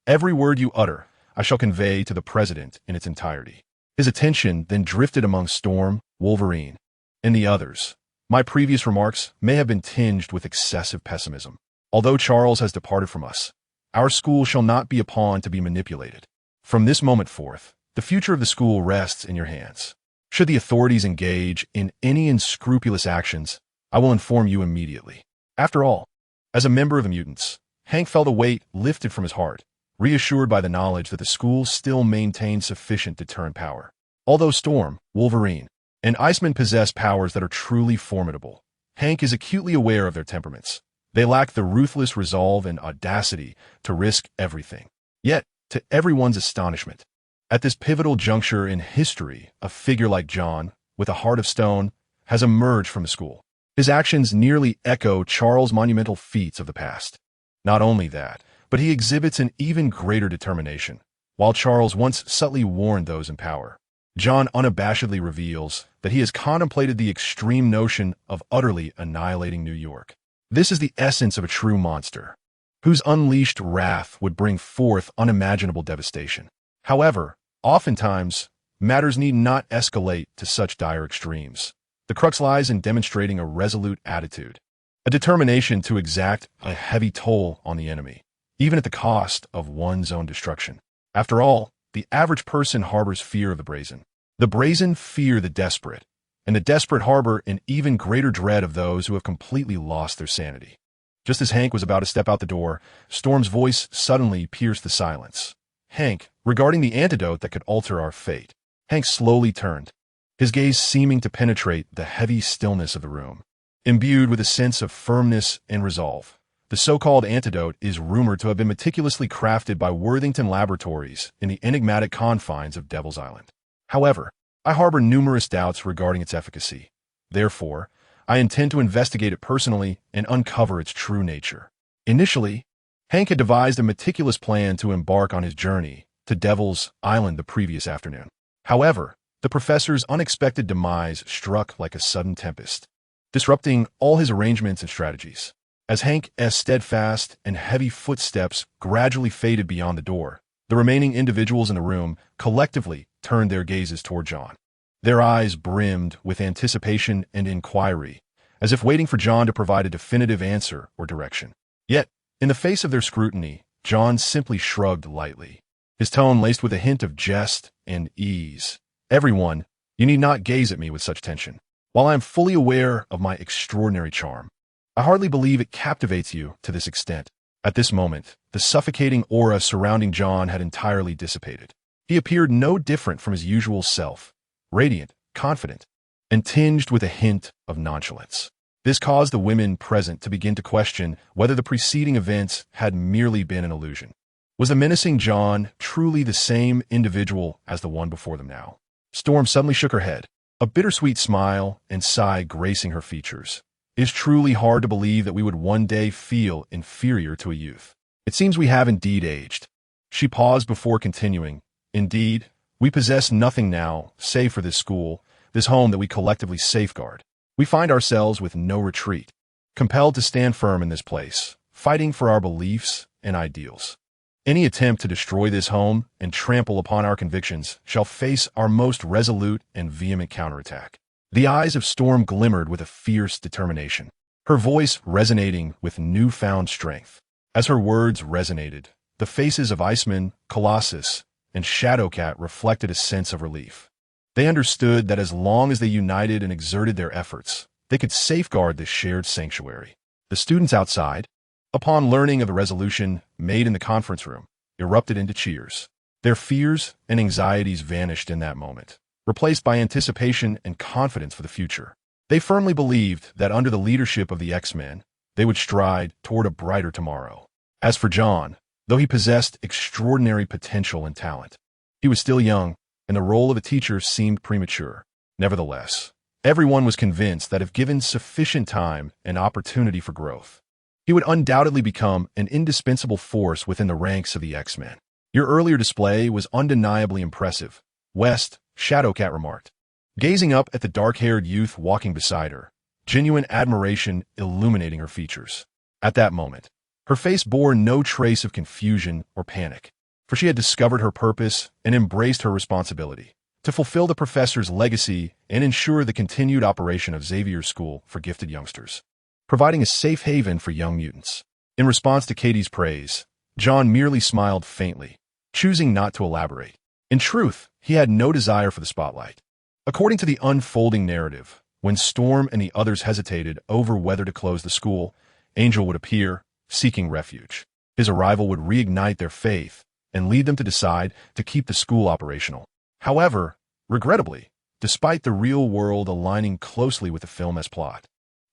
Every word you utter, I shall convey to the President in its entirety." His attention then drifted among Storm, Wolverine, and the others. "My previous remarks may have been tinged with excessive pessimism. Although Charles has departed from us, our school shall not be a pawn to be manipulated. From this moment forth, the future of the school rests in your hands. Should the authorities engage in any unscrupulous actions, I will inform you immediately." After all, as a member of the mutants, Hank felt a weight lifted from his heart, reassured by the knowledge that the school still maintained sufficient deterrent power. Although Storm, Wolverine, and Iceman possess powers that are truly formidable, Hank is acutely aware of their temperaments. They lack the ruthless resolve and audacity to risk everything. Yet, to everyone's astonishment, at this pivotal juncture in history, a figure like John, with a heart of stone, has emerged from the school. His actions nearly echo Charles' monumental feats of the past. Not only that, but he exhibits an even greater determination. While Charles once subtly warned those in power, John unabashedly reveals that he has contemplated the extreme notion of utterly annihilating New York. This is the essence of a true monster, whose unleashed wrath would bring forth unimaginable devastation. However, oftentimes, matters need not escalate to such dire extremes. The crux lies in demonstrating a resolute attitude, a determination to exact a heavy toll on the enemy, even at the cost of one's own destruction. After all, the average person harbors fear of the brazen. The brazen fear the desperate, and the desperate harbor an even greater dread of those who have completely lost their sanity. Just as Hank was about to step out the door, Storm's voice suddenly pierced the silence. "Hank, regarding the antidote that could alter our fate." Hank slowly turned, his gaze seeming to penetrate the heavy stillness of the room. Imbued with a sense of firmness and resolve, the so-called antidote is rumored to have been meticulously crafted by Worthington Laboratories in the enigmatic confines of Devil's Island. However, I harbor numerous doubts regarding its efficacy. Therefore, I intend to investigate it personally and uncover its true nature. Initially, Hank had devised a meticulous plan to embark on his journey to Devil's Island the previous afternoon. However, the professor's unexpected demise struck like a sudden tempest, disrupting all his arrangements and strategies. As Hank's steadfast and heavy footsteps gradually faded beyond the door, the remaining individuals in the room collectively turned their gazes toward John. Their eyes brimmed with anticipation and inquiry, as if waiting for John to provide a definitive answer or direction. Yet, in the face of their scrutiny, John simply shrugged lightly, his tone laced with a hint of jest and ease. "Everyone, you need not gaze at me with such tension. While I am fully aware of my extraordinary charm, I hardly believe it captivates you to this extent." At this moment, the suffocating aura surrounding John had entirely dissipated. He appeared no different from his usual self, radiant, confident, and tinged with a hint of nonchalance. This caused the women present to begin to question whether the preceding events had merely been an illusion. Was the menacing John truly the same individual as the one before them now? Storm suddenly shook her head, a bittersweet smile and sigh gracing her features. It is truly hard to believe that we would one day feel inferior to a youth. It seems we have indeed aged. She paused before continuing. Indeed, we possess nothing now, save for this school, this home that we collectively safeguard. We find ourselves with no retreat, compelled to stand firm in this place, fighting for our beliefs and ideals. Any attempt to destroy this home and trample upon our convictions shall face our most resolute and vehement counterattack. The eyes of Storm glimmered with a fierce determination, her voice resonating with newfound strength. As her words resonated, the faces of Iceman, Colossus, and Shadowcat reflected a sense of relief. They understood that as long as they united and exerted their efforts, they could safeguard this shared sanctuary. The students outside, upon learning of the resolution made in the conference room, erupted into cheers. Their fears and anxieties vanished in that moment, replaced by anticipation and confidence for the future. They firmly believed that under the leadership of the X-Men, they would stride toward a brighter tomorrow. As for John, though he possessed extraordinary potential and talent, he was still young, and the role of a teacher seemed premature. Nevertheless, everyone was convinced that if given sufficient time and opportunity for growth, he would undoubtedly become an indispensable force within the ranks of the X-Men. Your earlier display was undeniably impressive, West, Shadowcat remarked, gazing up at the dark-haired youth walking beside her, genuine admiration illuminating her features. At that moment, her face bore no trace of confusion or panic, for she had discovered her purpose and embraced her responsibility to fulfill the professor's legacy and ensure the continued operation of Xavier's School for Gifted Youngsters, providing a safe haven for young mutants. In response to Katie's praise, John merely smiled faintly, choosing not to elaborate. In truth, he had no desire for the spotlight. According to the unfolding narrative, when Storm and the others hesitated over whether to close the school, Angel would appear, seeking refuge. His arrival would reignite their faith and lead them to decide to keep the school operational. However, regrettably, despite the real world aligning closely with the film's plot,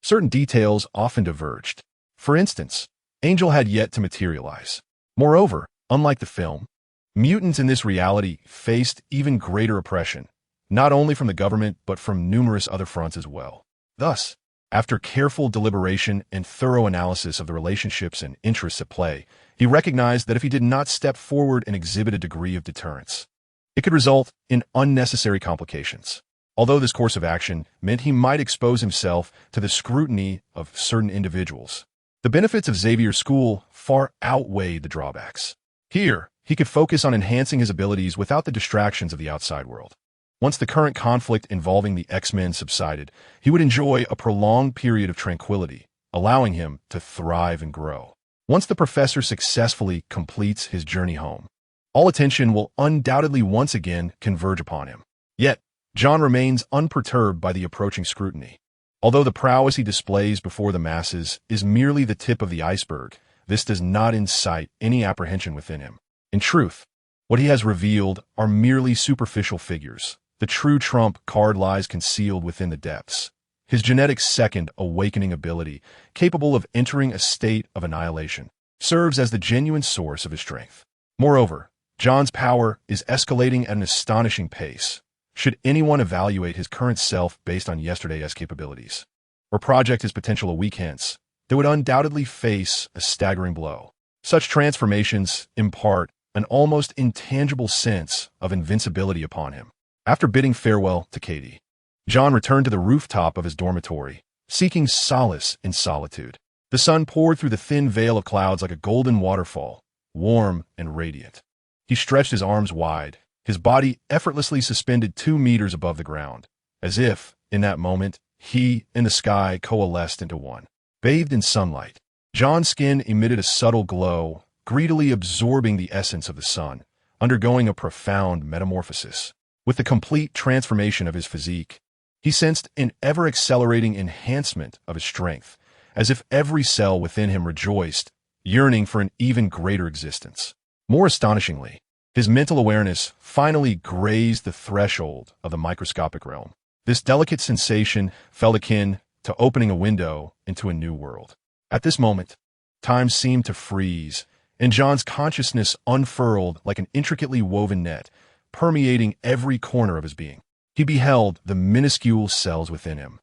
certain details often diverged. For instance, Angel had yet to materialize. Moreover, unlike the film, mutants in this reality faced even greater oppression, not only from the government but from numerous other fronts as well. Thus, after careful deliberation and thorough analysis of the relationships and interests at play, he recognized that if he did not step forward and exhibit a degree of deterrence, it could result in unnecessary complications. Although this course of action meant he might expose himself to the scrutiny of certain individuals, the benefits of Xavier's School far outweighed the drawbacks. Here, he could focus on enhancing his abilities without the distractions of the outside world. Once the current conflict involving the X-Men subsided, he would enjoy a prolonged period of tranquility, allowing him to thrive and grow. Once the professor successfully completes his journey home, all attention will undoubtedly once again converge upon him. Yet, John remains unperturbed by the approaching scrutiny. Although the prowess he displays before the masses is merely the tip of the iceberg, this does not incite any apprehension within him. In truth, what he has revealed are merely superficial figures. The true trump card lies concealed within the depths. His genetic second awakening ability, capable of entering a state of annihilation, serves as the genuine source of his strength. Moreover, John's power is escalating at an astonishing pace. Should anyone evaluate his current self based on yesterday's capabilities, or project his potential a week hence, they would undoubtedly face a staggering blow. Such transformations impart an almost intangible sense of invincibility upon him. After bidding farewell to Katie, John returned to the rooftop of his dormitory, seeking solace in solitude. The sun poured through the thin veil of clouds like a golden waterfall, warm and radiant. He stretched his arms wide, his body effortlessly suspended 2 meters above the ground, as if, in that moment, he and the sky coalesced into one. Bathed in sunlight, John's skin emitted a subtle glow, greedily absorbing the essence of the sun, undergoing a profound metamorphosis. With the complete transformation of his physique, he sensed an ever-accelerating enhancement of his strength, as if every cell within him rejoiced, yearning for an even greater existence. More astonishingly, his mental awareness finally grazed the threshold of the microscopic realm. This delicate sensation felt akin to opening a window into a new world. At this moment, time seemed to freeze, and John's consciousness unfurled like an intricately woven net, permeating every corner of his being. He beheld the minuscule cells within him,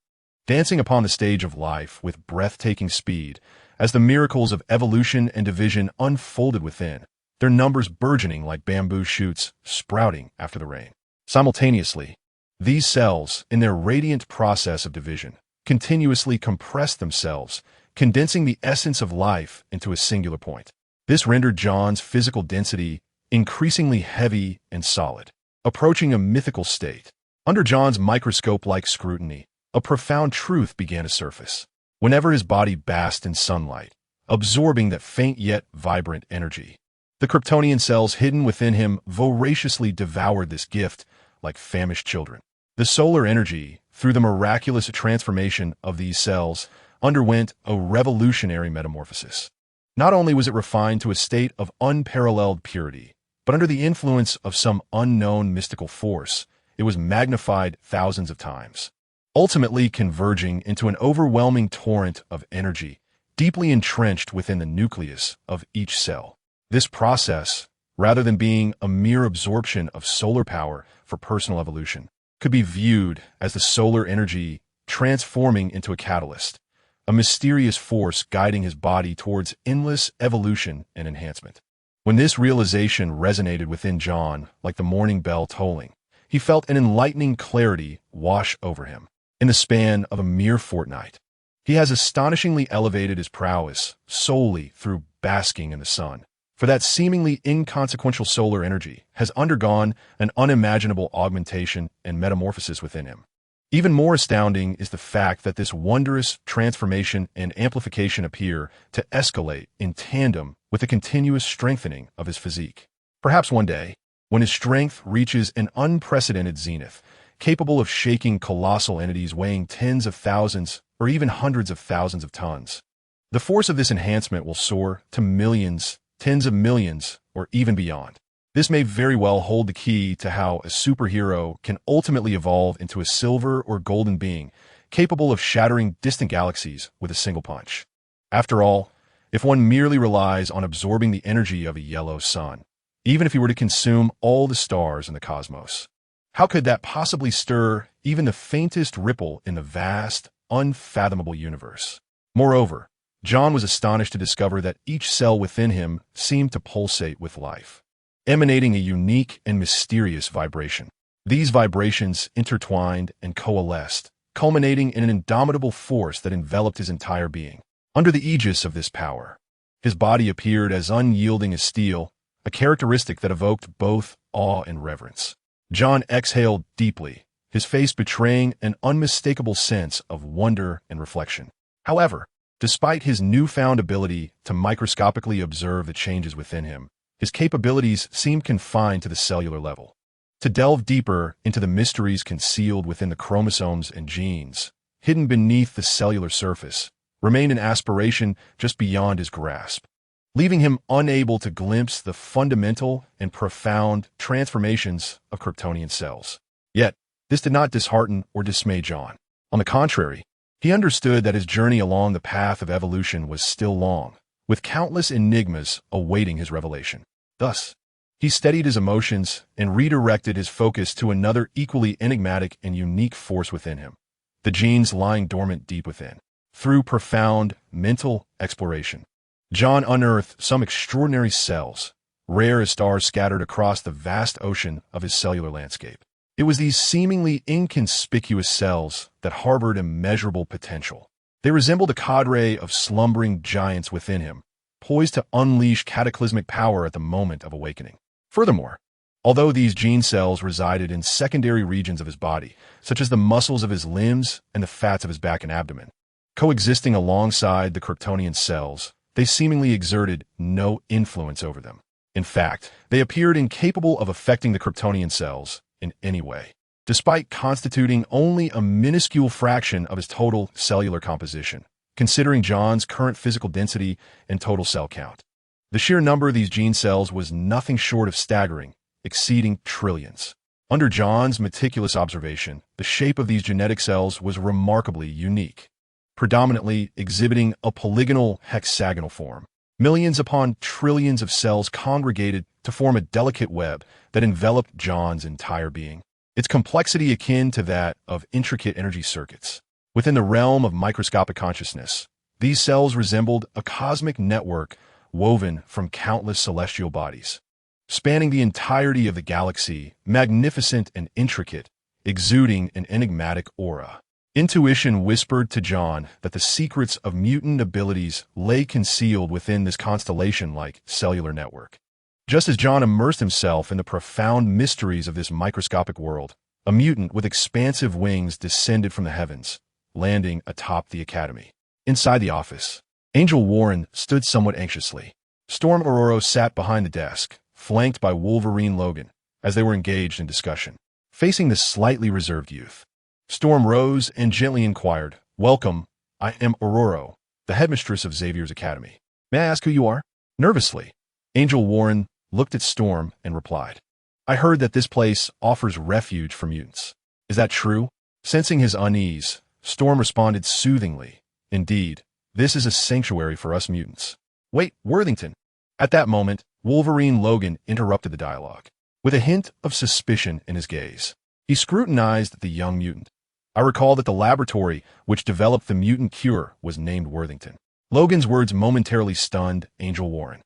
dancing upon the stage of life with breathtaking speed as the miracles of evolution and division unfolded within, their numbers burgeoning like bamboo shoots sprouting after the rain. Simultaneously, these cells, in their radiant process of division, continuously compressed themselves, condensing the essence of life into a singular point. This rendered John's physical density increasingly heavy and solid, approaching a mythical state. Under John's microscope-like scrutiny, a profound truth began to surface. Whenever his body basked in sunlight, absorbing that faint yet vibrant energy, the Kryptonian cells hidden within him voraciously devoured this gift like famished children. The solar energy, through the miraculous transformation of these cells, underwent a revolutionary metamorphosis. Not only was it refined to a state of unparalleled purity, but under the influence of some unknown mystical force, it was magnified thousands of times, ultimately converging into an overwhelming torrent of energy, deeply entrenched within the nucleus of each cell. This process, rather than being a mere absorption of solar power for personal evolution, could be viewed as the solar energy transforming into a catalyst, a mysterious force guiding his body towards endless evolution and enhancement. When this realization resonated within John like the morning bell tolling, he felt an enlightening clarity wash over him. In the span of a mere fortnight, he has astonishingly elevated his prowess solely through basking in the sun. For that seemingly inconsequential solar energy has undergone an unimaginable augmentation and metamorphosis within him. Even more astounding is the fact that this wondrous transformation and amplification appear to escalate in tandem with the continuous strengthening of his physique. Perhaps one day, when his strength reaches an unprecedented zenith, capable of shaking colossal entities weighing tens of thousands or even hundreds of thousands of tons, the force of this enhancement will soar to millions, tens of millions, or even beyond. This may very well hold the key to how a superhero can ultimately evolve into a silver or golden being capable of shattering distant galaxies with a single punch. After all, if one merely relies on absorbing the energy of a yellow sun, even if he were to consume all the stars in the cosmos, how could that possibly stir even the faintest ripple in the vast, unfathomable universe? Moreover, John was astonished to discover that each cell within him seemed to pulsate with life, emanating a unique and mysterious vibration. These vibrations intertwined and coalesced, culminating in an indomitable force that enveloped his entire being. Under the aegis of this power, his body appeared as unyielding as steel, a characteristic that evoked both awe and reverence. John exhaled deeply, his face betraying an unmistakable sense of wonder and reflection. However, despite his newfound ability to microscopically observe the changes within him, his capabilities seemed confined to the cellular level. To delve deeper into the mysteries concealed within the chromosomes and genes, hidden beneath the cellular surface, remained an aspiration just beyond his grasp, leaving him unable to glimpse the fundamental and profound transformations of Kryptonian cells. Yet, this did not dishearten or dismay John. On the contrary, he understood that his journey along the path of evolution was still long, with countless enigmas awaiting his revelation. Thus, he steadied his emotions and redirected his focus to another equally enigmatic and unique force within him, the genes lying dormant deep within. Through profound mental exploration, John unearthed some extraordinary cells, rare as stars scattered across the vast ocean of his cellular landscape. It was these seemingly inconspicuous cells that harbored immeasurable potential. They resembled a cadre of slumbering giants within him, poised to unleash cataclysmic power at the moment of awakening. Furthermore, although these gene cells resided in secondary regions of his body, such as the muscles of his limbs and the fats of his back and abdomen, coexisting alongside the Kryptonian cells, they seemingly exerted no influence over them. In fact, they appeared incapable of affecting the Kryptonian cells in any way, despite constituting only a minuscule fraction of his total cellular composition, considering John's current physical density and total cell count. The sheer number of these gene cells was nothing short of staggering, exceeding trillions. Under John's meticulous observation, the shape of these genetic cells was remarkably unique, predominantly exhibiting a polygonal hexagonal form. Millions upon trillions of cells congregated to form a delicate web that enveloped John's entire being. Its complexity akin to that of intricate energy circuits. Within the realm of microscopic consciousness, these cells resembled a cosmic network woven from countless celestial bodies. Spanning the entirety of the galaxy, magnificent and intricate, exuding an enigmatic aura. Intuition whispered to John that the secrets of mutant abilities lay concealed within this constellation-like cellular network. Just as John immersed himself in the profound mysteries of this microscopic world, a mutant with expansive wings descended from the heavens, landing atop the academy. Inside the office, Angel Warren stood somewhat anxiously. Storm Aurora sat behind the desk, flanked by Wolverine Logan, as they were engaged in discussion. Facing the slightly reserved youth, Storm rose and gently inquired, "Welcome, I am Aurora, the headmistress of Xavier's Academy. May I ask who you are?" Nervously, Angel Warren looked at Storm and replied, "I heard that this place offers refuge for mutants. Is that true?" Sensing his unease, Storm responded soothingly, "Indeed, this is a sanctuary for us mutants." "Wait, Worthington." At that moment, Wolverine Logan interrupted the dialogue. With a hint of suspicion in his gaze, he scrutinized the young mutant. "I recall that the laboratory which developed the mutant cure was named Worthington." Logan's words momentarily stunned Angel Warren,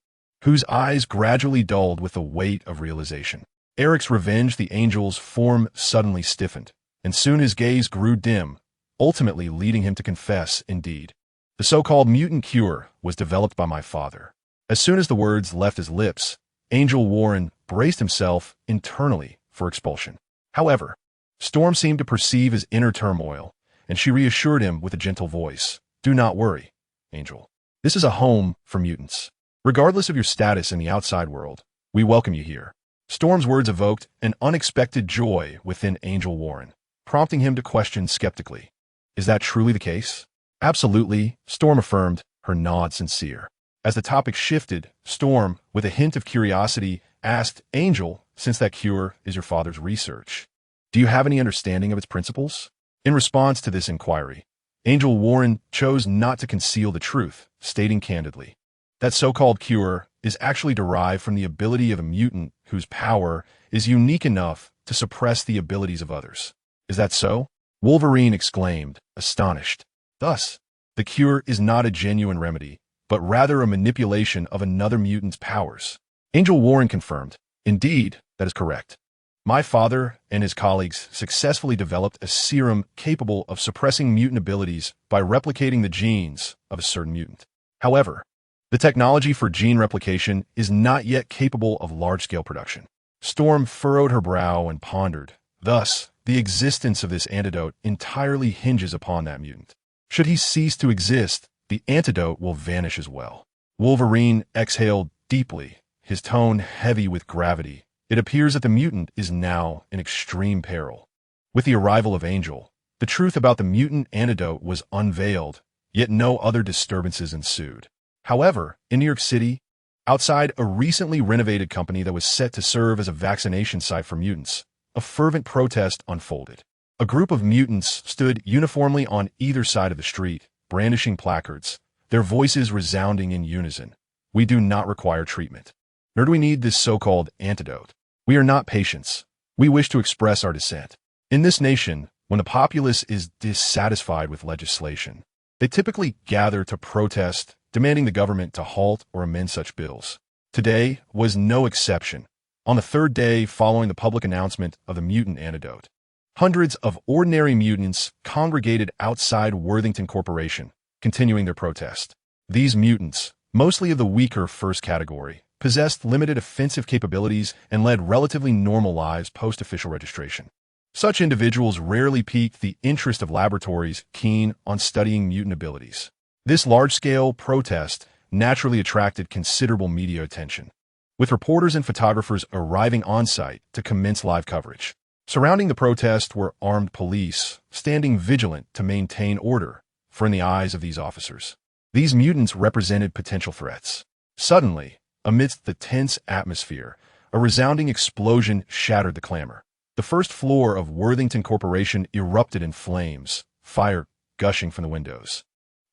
whose eyes gradually dulled with the weight of realization. Eric's revenge, the Angel's form suddenly stiffened, and soon his gaze grew dim, ultimately leading him to confess, "Indeed, the so-called mutant cure was developed by my father." As soon as the words left his lips, Angel Warren braced himself internally for expulsion. However, Storm seemed to perceive his inner turmoil, and she reassured him with a gentle voice, "Do not worry, Angel. This is a home for mutants. Regardless of your status in the outside world, we welcome you here." Storm's words evoked an unexpected joy within Angel Warren, prompting him to question skeptically, "Is that truly the case?" "Absolutely," Storm affirmed, her nod sincere. As the topic shifted, Storm, with a hint of curiosity, asked, "Angel, since that cure is your father's research, do you have any understanding of its principles?" In response to this inquiry, Angel Warren chose not to conceal the truth, stating candidly, "That so-called cure is actually derived from the ability of a mutant whose power is unique enough to suppress the abilities of others." "Is that so?" Wolverine exclaimed, astonished. "Thus, the cure is not a genuine remedy, but rather a manipulation of another mutant's powers." Angel Warren confirmed, "Indeed, that is correct. My father and his colleagues successfully developed a serum capable of suppressing mutant abilities by replicating the genes of a certain mutant. However, the technology for gene replication is not yet capable of large-scale production." Storm furrowed her brow and pondered, "Thus, the existence of this antidote entirely hinges upon that mutant. Should he cease to exist, the antidote will vanish as well." Wolverine exhaled deeply, his tone heavy with gravity. "It appears that the mutant is now in extreme peril." With the arrival of Angel, the truth about the mutant antidote was unveiled, yet no other disturbances ensued. However, in New York City, outside a recently renovated company that was set to serve as a vaccination site for mutants, a fervent protest unfolded. A group of mutants stood uniformly on either side of the street, brandishing placards, their voices resounding in unison. "We do not require treatment, nor do we need this so-called antidote. We are not patients. We wish to express our dissent." In this nation, when the populace is dissatisfied with legislation, they typically gather to protest, demanding the government to halt or amend such bills. Today was no exception. On the third day following the public announcement of the mutant antidote, hundreds of ordinary mutants congregated outside Worthington Corporation, continuing their protest. These mutants, mostly of the weaker first category, possessed limited offensive capabilities and led relatively normal lives post-official registration. Such individuals rarely piqued the interest of laboratories keen on studying mutant abilities. This large-scale protest naturally attracted considerable media attention, with reporters and photographers arriving on-site to commence live coverage. Surrounding the protest were armed police, standing vigilant to maintain order, for in the eyes of these officers, these mutants represented potential threats. Suddenly, amidst the tense atmosphere, a resounding explosion shattered the clamor. The first floor of Worthington Corporation erupted in flames, fire gushing from the windows.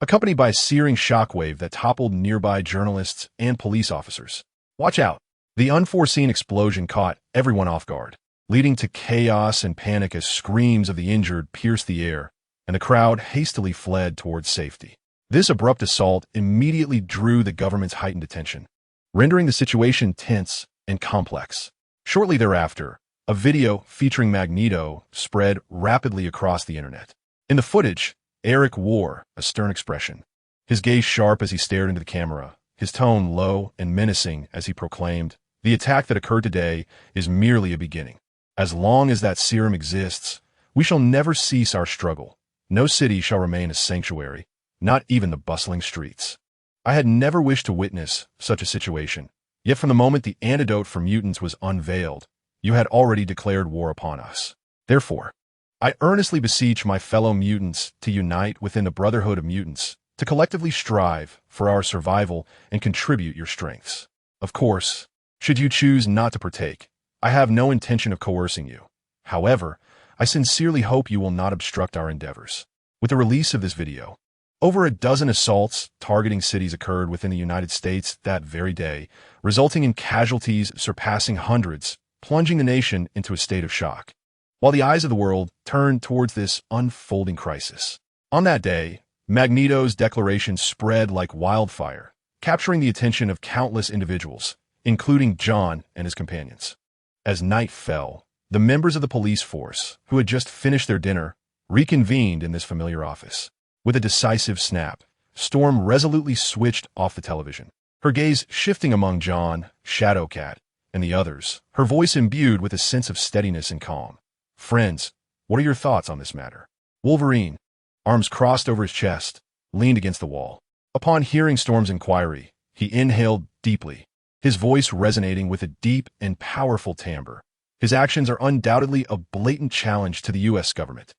accompanied by a searing shockwave that toppled nearby journalists and police officers. Watch out! The unforeseen explosion caught everyone off guard, leading to chaos and panic as screams of the injured pierced the air, and the crowd hastily fled towards safety. This abrupt assault immediately drew the government's heightened attention, rendering the situation tense and complex. Shortly thereafter, a video featuring Magneto spread rapidly across the internet. In the footage, Eric wore a stern expression, his gaze sharp as he stared into the camera, his tone low and menacing as he proclaimed, "The attack that occurred today is merely a beginning. As long as that serum exists, we shall never cease our struggle. No city shall remain a sanctuary, not even the bustling streets." I had never wished to witness such a situation, yet from the moment the antidote for mutants was unveiled, you had already declared war upon us. Therefore, I earnestly beseech my fellow mutants to unite within the Brotherhood of Mutants, to collectively strive for our survival and contribute your strengths. Of course, should you choose not to partake, I have no intention of coercing you. However, I sincerely hope you will not obstruct our endeavors. With the release of this video, over a dozen assaults targeting cities occurred within the United States that very day, resulting in casualties surpassing hundreds, plunging the nation into a state of shock, while the eyes of the world turned towards this unfolding crisis. On that day, Magneto's declaration spread like wildfire, capturing the attention of countless individuals, including John and his companions. As night fell, the members of the police force, who had just finished their dinner, reconvened in this familiar office. With a decisive snap, Storm resolutely switched off the television, her gaze shifting among John, Shadowcat, and the others, her voice imbued with a sense of steadiness and calm. "Friends, what are your thoughts on this matter?" Wolverine, arms crossed over his chest, leaned against the wall. Upon hearing Storm's inquiry, he inhaled deeply, his voice resonating with a deep and powerful timbre. His actions are undoubtedly a blatant challenge to the U.S. government.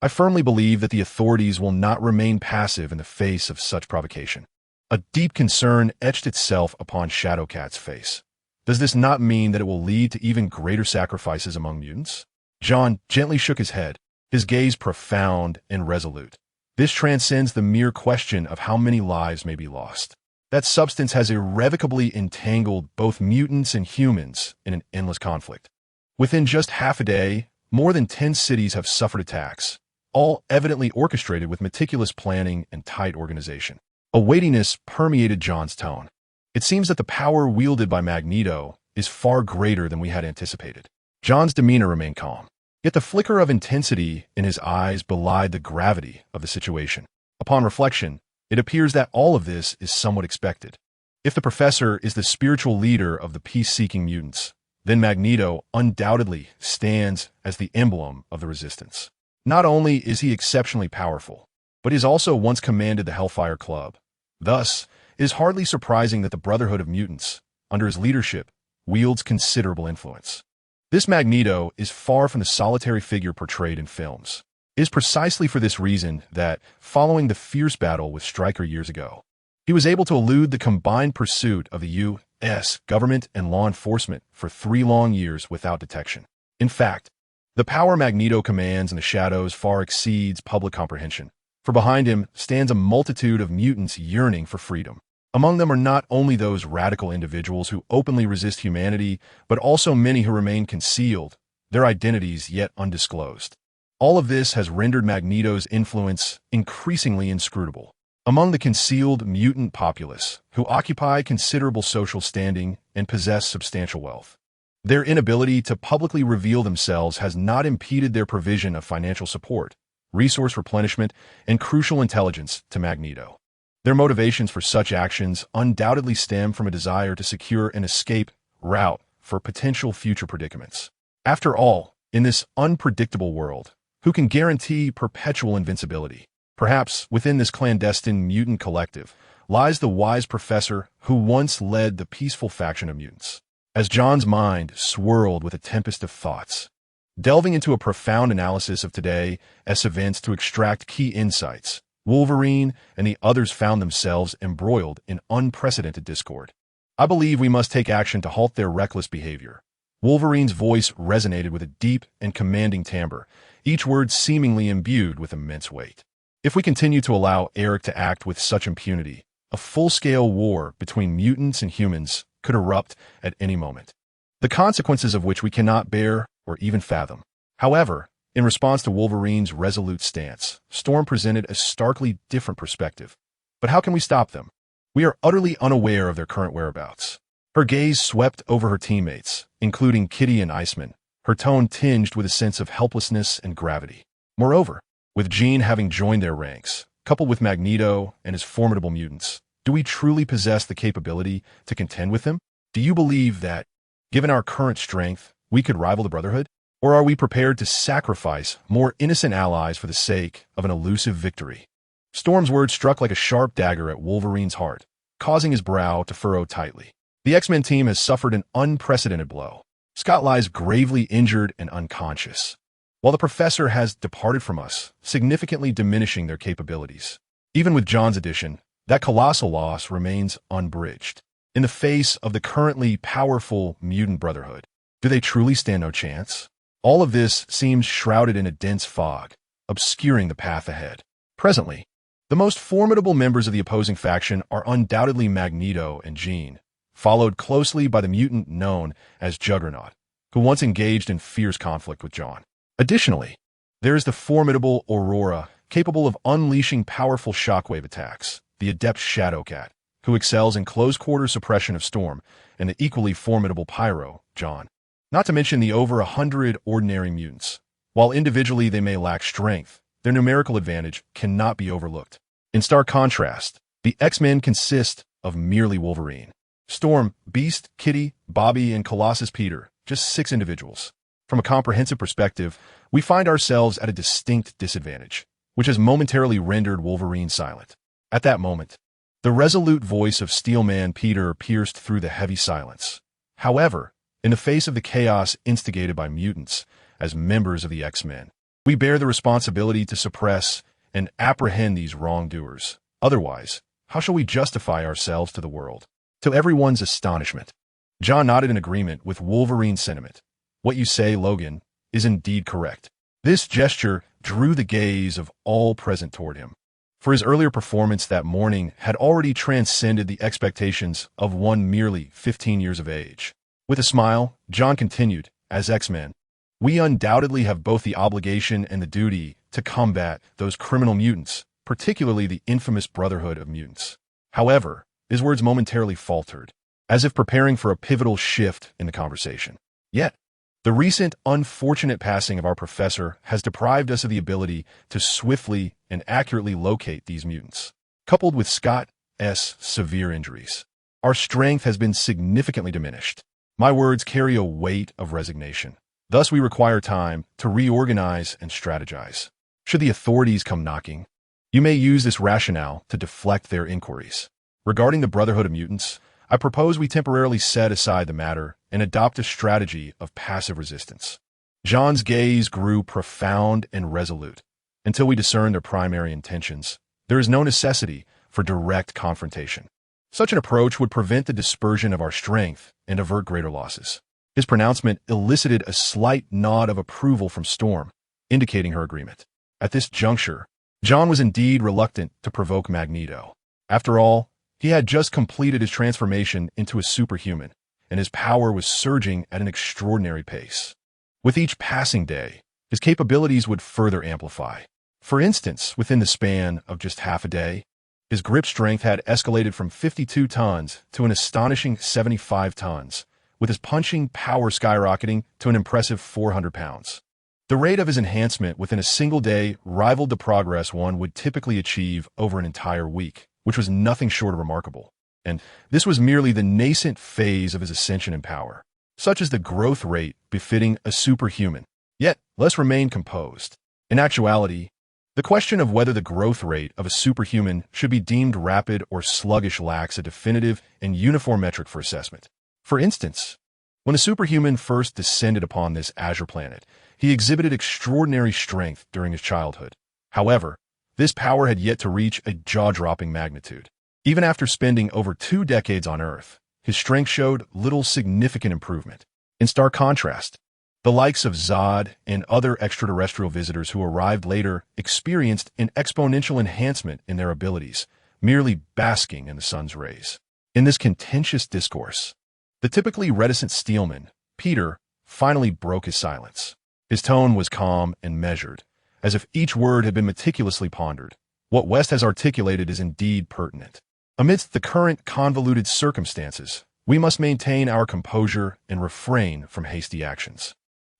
I firmly believe that the authorities will not remain passive in the face of such provocation. A deep concern etched itself upon Shadowcat's face. Does this not mean that it will lead to even greater sacrifices among mutants? John gently shook his head, his gaze profound and resolute. This transcends the mere question of how many lives may be lost. That substance has irrevocably entangled both mutants and humans in an endless conflict. Within just half a day, more than 10 cities have suffered attacks, all evidently orchestrated with meticulous planning and tight organization. A weightiness permeated John's tone. It seems that the power wielded by Magneto is far greater than we had anticipated. John's demeanor remained calm, yet the flicker of intensity in his eyes belied the gravity of the situation. Upon reflection, it appears that all of this is somewhat expected. If the professor is the spiritual leader of the peace-seeking mutants, then Magneto undoubtedly stands as the emblem of the resistance. Not only is he exceptionally powerful, but he has also once commanded the Hellfire Club. Thus, it is hardly surprising that the Brotherhood of Mutants, under his leadership, wields considerable influence. This Magneto is far from the solitary figure portrayed in films. It is precisely for this reason that, following the fierce battle with Stryker years ago, he was able to elude the combined pursuit of the U.S. government and law enforcement for 3 long years without detection. In fact, the power Magneto commands in the shadows far exceeds public comprehension, for behind him stands a multitude of mutants yearning for freedom. Among them are not only those radical individuals who openly resist humanity, but also many who remain concealed, their identities yet undisclosed. All of this has rendered Magneto's influence increasingly inscrutable. Among the concealed mutant populace, who occupy considerable social standing and possess substantial wealth, their inability to publicly reveal themselves has not impeded their provision of financial support, resource replenishment, and crucial intelligence to Magneto. Their motivations for such actions undoubtedly stem from a desire to secure an escape route for potential future predicaments. After all, in this unpredictable world, who can guarantee perpetual invincibility? Perhaps within this clandestine mutant collective lies the wise professor who once led the peaceful faction of mutants. As John's mind swirled with a tempest of thoughts, delving into a profound analysis of today's events to extract key insights, Wolverine and the others found themselves embroiled in unprecedented discord. "I believe we must take action to halt their reckless behavior." Wolverine's voice resonated with a deep and commanding timbre, each word seemingly imbued with immense weight. If we continue to allow Eric to act with such impunity, a full-scale war between mutants and humans could erupt at any moment, the consequences of which we cannot bear or even fathom. However, in response to Wolverine's resolute stance, Storm presented a starkly different perspective. But how can we stop them? We are utterly unaware of their current whereabouts. Her gaze swept over her teammates, including Kitty and Iceman, her tone tinged with a sense of helplessness and gravity. Moreover, with Jean having joined their ranks, coupled with Magneto and his formidable mutants, do we truly possess the capability to contend with them? Do you believe that, given our current strength, we could rival the Brotherhood? Or are we prepared to sacrifice more innocent allies for the sake of an elusive victory? Storm's words struck like a sharp dagger at Wolverine's heart, causing his brow to furrow tightly. The X-Men team has suffered an unprecedented blow. Scott lies gravely injured and unconscious, while the Professor has departed from us, significantly diminishing their capabilities. Even with John's addition, that colossal loss remains unbridged. In the face of the currently powerful Mutant Brotherhood, do they truly stand no chance? All of this seems shrouded in a dense fog, obscuring the path ahead. Presently, the most formidable members of the opposing faction are undoubtedly Magneto and Jean, followed closely by the mutant known as Juggernaut, who once engaged in fierce conflict with John. Additionally, there is the formidable Aurora, capable of unleashing powerful shockwave attacks, the adept Shadowcat, who excels in close-quarter suppression of Storm, and the equally formidable Pyro, John. Not to mention the over 100 ordinary mutants. While individually they may lack strength, their numerical advantage cannot be overlooked. In stark contrast, the X-Men consist of merely Wolverine, Storm, Beast, Kitty, Bobby, and Colossus Peter, just 6 individuals. From a comprehensive perspective, we find ourselves at a distinct disadvantage, which has momentarily rendered Wolverine silent. At that moment, the resolute voice of Steelman Peter pierced through the heavy silence. However, in the face of the chaos instigated by mutants, as members of the X-Men, we bear the responsibility to suppress and apprehend these wrongdoers. Otherwise, how shall we justify ourselves to the world? To everyone's astonishment, John nodded in agreement with Wolverine's sentiment. What you say, Logan, is indeed correct. This gesture drew the gaze of all present toward him, for his earlier performance that morning had already transcended the expectations of one merely 15 years of age. With a smile, John continued, as X-Men, we undoubtedly have both the obligation and the duty to combat those criminal mutants, particularly the infamous Brotherhood of Mutants. However, his words momentarily faltered, as if preparing for a pivotal shift in the conversation. Yet, the recent unfortunate passing of our professor has deprived us of the ability to swiftly and accurately locate these mutants. Coupled with Scott's severe injuries, our strength has been significantly diminished. My words carry a weight of resignation. Thus, we require time to reorganize and strategize. Should the authorities come knocking, you may use this rationale to deflect their inquiries. Regarding the Brotherhood of Mutants, I propose we temporarily set aside the matter and adopt a strategy of passive resistance. John's gaze grew profound and resolute. Until we discern their primary intentions, there is no necessity for direct confrontation. Such an approach would prevent the dispersion of our strength and avert greater losses. His pronouncement elicited a slight nod of approval from Storm, indicating her agreement. At this juncture, John was indeed reluctant to provoke Magneto. After all, he had just completed his transformation into a superhuman, and his power was surging at an extraordinary pace. With each passing day, his capabilities would further amplify. For instance, within the span of just half a day, his grip strength had escalated from 52 tons to an astonishing 75 tons, with his punching power skyrocketing to an impressive 400 pounds. The rate of his enhancement within a single day rivaled the progress one would typically achieve over an entire week, which was nothing short of remarkable. And this was merely the nascent phase of his ascension in power. Such is the growth rate befitting a superhuman. Yet, let's remain composed. In actuality, the question of whether the growth rate of a superhuman should be deemed rapid or sluggish lacks a definitive and uniform metric for assessment. For instance, when a superhuman first descended upon this azure planet, he exhibited extraordinary strength during his childhood. However, this power had yet to reach a jaw-dropping magnitude. Even after spending over 2 decades on Earth, his strength showed little significant improvement. In stark contrast, The likes of Zod and other extraterrestrial visitors who arrived later experienced an exponential enhancement in their abilities, merely basking in the sun's rays. In this contentious discourse, the typically reticent Steelman, Peter, finally broke his silence. His tone was calm and measured, as if each word had been meticulously pondered. What West has articulated is indeed pertinent. Amidst the current convoluted circumstances, we must maintain our composure and refrain from hasty actions.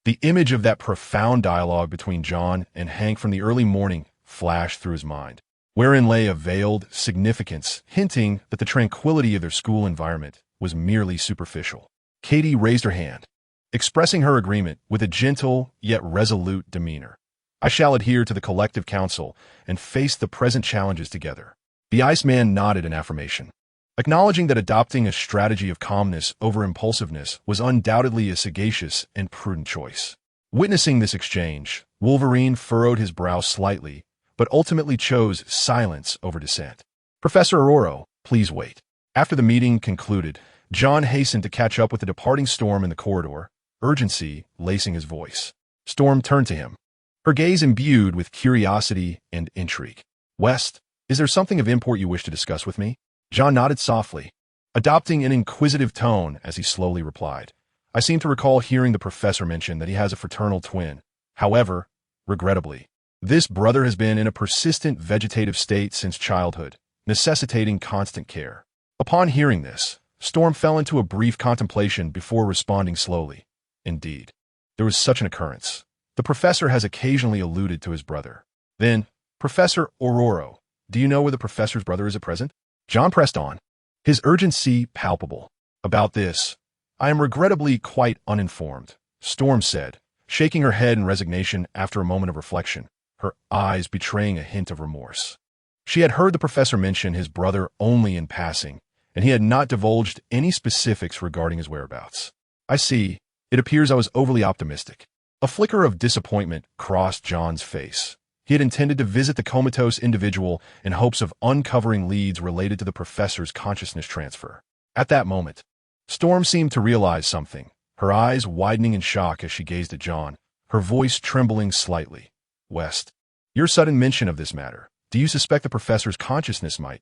The image of that profound dialogue between John and Hank from the early morning flashed through his mind, wherein lay a veiled significance hinting that the tranquility of their school environment was merely superficial. Katie raised her hand, expressing her agreement with a gentle yet resolute demeanor. I shall adhere to the collective counsel and face the present challenges together. The Iceman nodded in affirmation, acknowledging that adopting a strategy of calmness over impulsiveness was undoubtedly a sagacious and prudent choice. Witnessing this exchange, Wolverine furrowed his brow slightly, but ultimately chose silence over dissent. Professor Aurora, please wait. After the meeting concluded, John hastened to catch up with the departing Storm in the corridor, urgency lacing his voice. Storm turned to him, her gaze imbued with curiosity and intrigue. West, is there something of import you wish to discuss with me? John nodded softly, adopting an inquisitive tone as he slowly replied. I seem to recall hearing the professor mention that he has a fraternal twin. However, regrettably, this brother has been in a persistent vegetative state since childhood, necessitating constant care. Upon hearing this, Storm fell into a brief contemplation before responding slowly. Indeed, there was such an occurrence. The professor has occasionally alluded to his brother. Then, Professor Aurora, do you know where the professor's brother is at present? John pressed on, his urgency palpable. About this, I am regrettably quite uninformed, Storm said, shaking her head in resignation after a moment of reflection, her eyes betraying a hint of remorse. She had heard the professor mention his brother only in passing, and he had not divulged any specifics regarding his whereabouts. I see. It appears I was overly optimistic. A flicker of disappointment crossed John's face. He had intended to visit the comatose individual in hopes of uncovering leads related to the professor's consciousness transfer. At that moment, Storm seemed to realize something, her eyes widening in shock as she gazed at John, her voice trembling slightly. West, your sudden mention of this matter. Do you suspect the professor's consciousness might?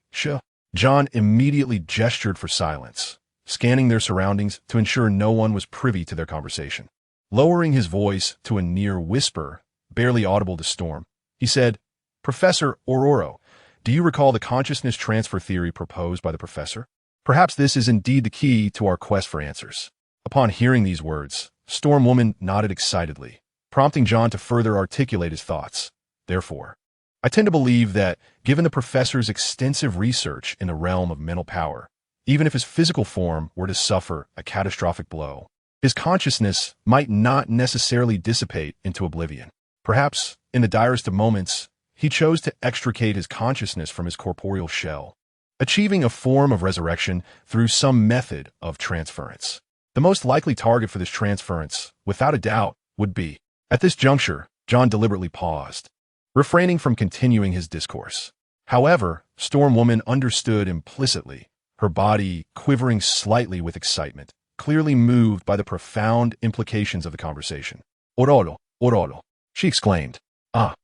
John immediately gestured for silence, scanning their surroundings to ensure no one was privy to their conversation. Lowering his voice to a near whisper, barely audible to Storm, he said, Professor Aurora, do you recall the consciousness transfer theory proposed by the professor? Perhaps this is indeed the key to our quest for answers. Upon hearing these words, Storm Woman nodded excitedly, prompting John to further articulate his thoughts. Therefore, I tend to believe that, given the professor's extensive research in the realm of mental power, even if his physical form were to suffer a catastrophic blow, his consciousness might not necessarily dissipate into oblivion. Perhaps, in the direst of moments, he chose to extricate his consciousness from his corporeal shell, achieving a form of resurrection through some method of transference. The most likely target for this transference, without a doubt, would be. At this juncture, John deliberately paused, refraining from continuing his discourse. However, Storm Woman understood implicitly, her body quivering slightly with excitement, clearly moved by the profound implications of the conversation. Orolo, she exclaimed. Ah,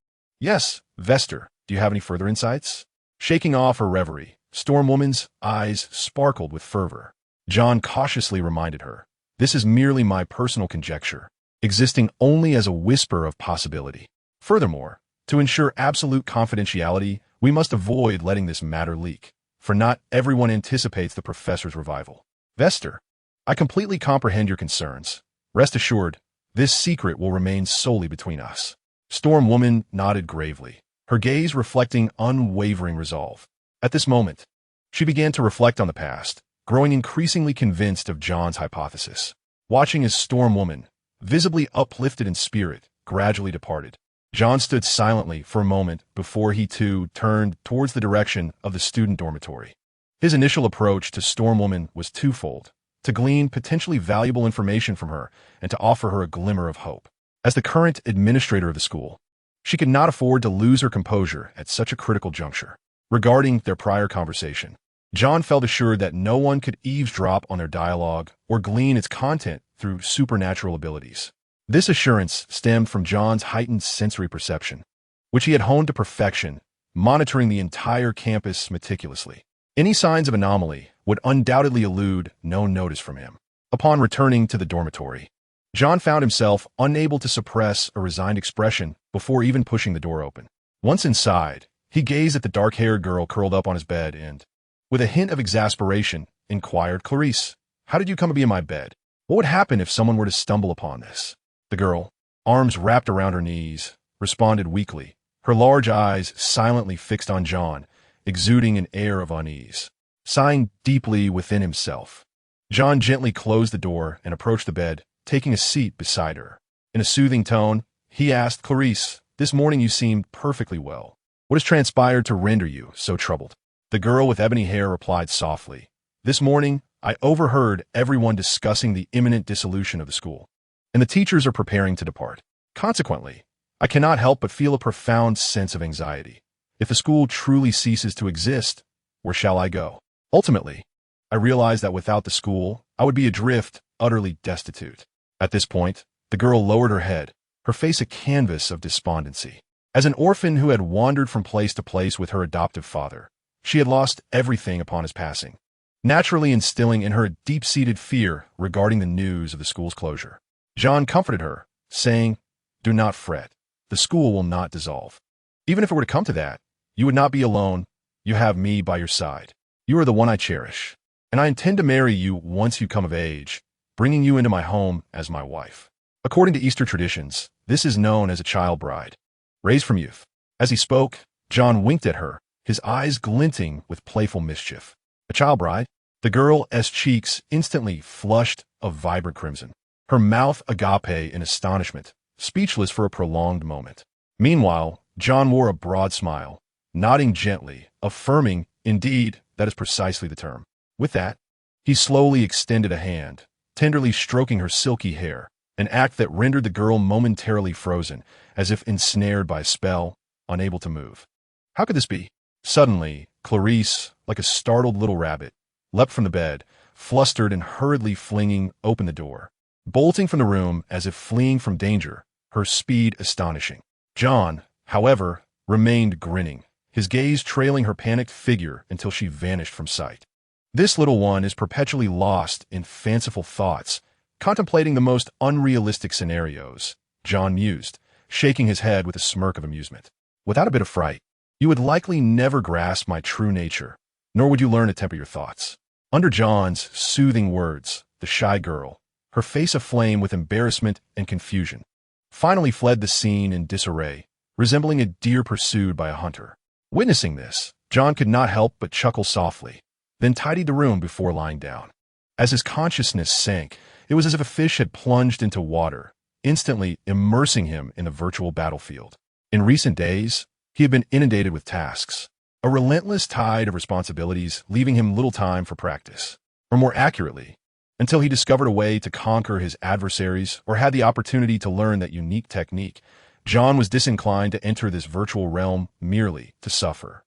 yes, Vester, do you have any further insights? Shaking off her reverie, Storm Woman's eyes sparkled with fervor. John cautiously reminded her, this is merely my personal conjecture, existing only as a whisper of possibility. Furthermore, to ensure absolute confidentiality, we must avoid letting this matter leak, for not everyone anticipates the professor's revival. Vester, I completely comprehend your concerns. Rest assured, this secret will remain solely between us. Storm Woman nodded gravely, her gaze reflecting unwavering resolve. At this moment, she began to reflect on the past, growing increasingly convinced of John's hypothesis. Watching as Storm Woman, visibly uplifted in spirit, gradually departed, John stood silently for a moment before he too turned towards the direction of the student dormitory. His initial approach to Storm Woman was twofold: to glean potentially valuable information from her and to offer her a glimmer of hope. As the current administrator of the school, she could not afford to lose her composure at such a critical juncture. Regarding their prior conversation, John felt assured that no one could eavesdrop on their dialogue or glean its content through supernatural abilities. This assurance stemmed from John's heightened sensory perception, which he had honed to perfection, monitoring the entire campus meticulously. Any signs of anomaly would undoubtedly elude no notice from him. Upon returning to the dormitory, John found himself unable to suppress a resigned expression before even pushing the door open. Once inside, he gazed at the dark-haired girl curled up on his bed and, with a hint of exasperation, inquired, "Clarice, how did you come to be in my bed? What would happen if someone were to stumble upon this?" The girl, arms wrapped around her knees, responded weakly, her large eyes silently fixed on John, exuding an air of unease. Sighing deeply within himself, John gently closed the door and approached the bed, taking a seat beside her. In a soothing tone, he asked, "Clarice, this morning you seemed perfectly well. What has transpired to render you so troubled?" The girl with ebony hair replied softly, "This morning, I overheard everyone discussing the imminent dissolution of the school, and the teachers are preparing to depart. Consequently, I cannot help but feel a profound sense of anxiety. If the school truly ceases to exist, where shall I go? Ultimately, I realize that without the school, I would be adrift, utterly destitute." At this point, the girl lowered her head, her face a canvas of despondency. As an orphan who had wandered from place to place with her adoptive father, she had lost everything upon his passing, naturally instilling in her a deep-seated fear regarding the news of the school's closure. John comforted her, saying, "Do not fret. The school will not dissolve. Even if it were to come to that, you would not be alone. You have me by your side. You are the one I cherish, and I intend to marry you once you come of age, bringing you into my home as my wife. According to Easter traditions, this is known as a child bride, raised from youth." As he spoke, John winked at her, his eyes glinting with playful mischief. "A child bride?" The girl's cheeks instantly flushed a vibrant crimson, her mouth agape in astonishment, speechless for a prolonged moment. Meanwhile, John wore a broad smile, nodding gently, affirming, "Indeed, that is precisely the term." With that, he slowly extended a hand, tenderly stroking her silky hair, an act that rendered the girl momentarily frozen, as if ensnared by a spell, unable to move. How could this be? Suddenly, Clarice, like a startled little rabbit, leapt from the bed, flustered and hurriedly flinging open the door, bolting from the room as if fleeing from danger, her speed astonishing. John, however, remained grinning, his gaze trailing her panicked figure until she vanished from sight. This little one is perpetually lost in fanciful thoughts, contemplating the most unrealistic scenarios, John mused, shaking his head with a smirk of amusement. Without a bit of fright, you would likely never grasp my true nature, nor would you learn to temper your thoughts. Under John's soothing words, the shy girl, her face aflame with embarrassment and confusion, finally fled the scene in disarray, resembling a deer pursued by a hunter. Witnessing this, John could not help but chuckle softly, then tidied the room before lying down. As his consciousness sank, it was as if a fish had plunged into water, instantly immersing him in the virtual battlefield. In recent days, he had been inundated with tasks, a relentless tide of responsibilities leaving him little time for practice. Or more accurately, until he discovered a way to conquer his adversaries or had the opportunity to learn that unique technique, John was disinclined to enter this virtual realm merely to suffer.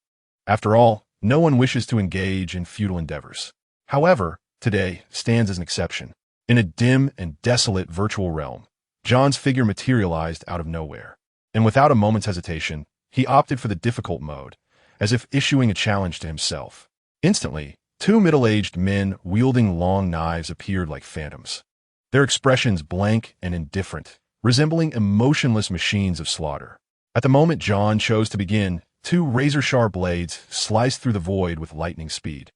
After all, no one wishes to engage in futile endeavors. However, today stands as an exception. In a dim and desolate virtual realm, John's figure materialized out of nowhere, and without a moment's hesitation, he opted for the difficult mode, as if issuing a challenge to himself. Instantly, two middle-aged men wielding long knives appeared like phantoms, their expressions blank and indifferent, resembling emotionless machines of slaughter. At the moment John chose to begin, two razor-sharp blades sliced through the void with lightning speed,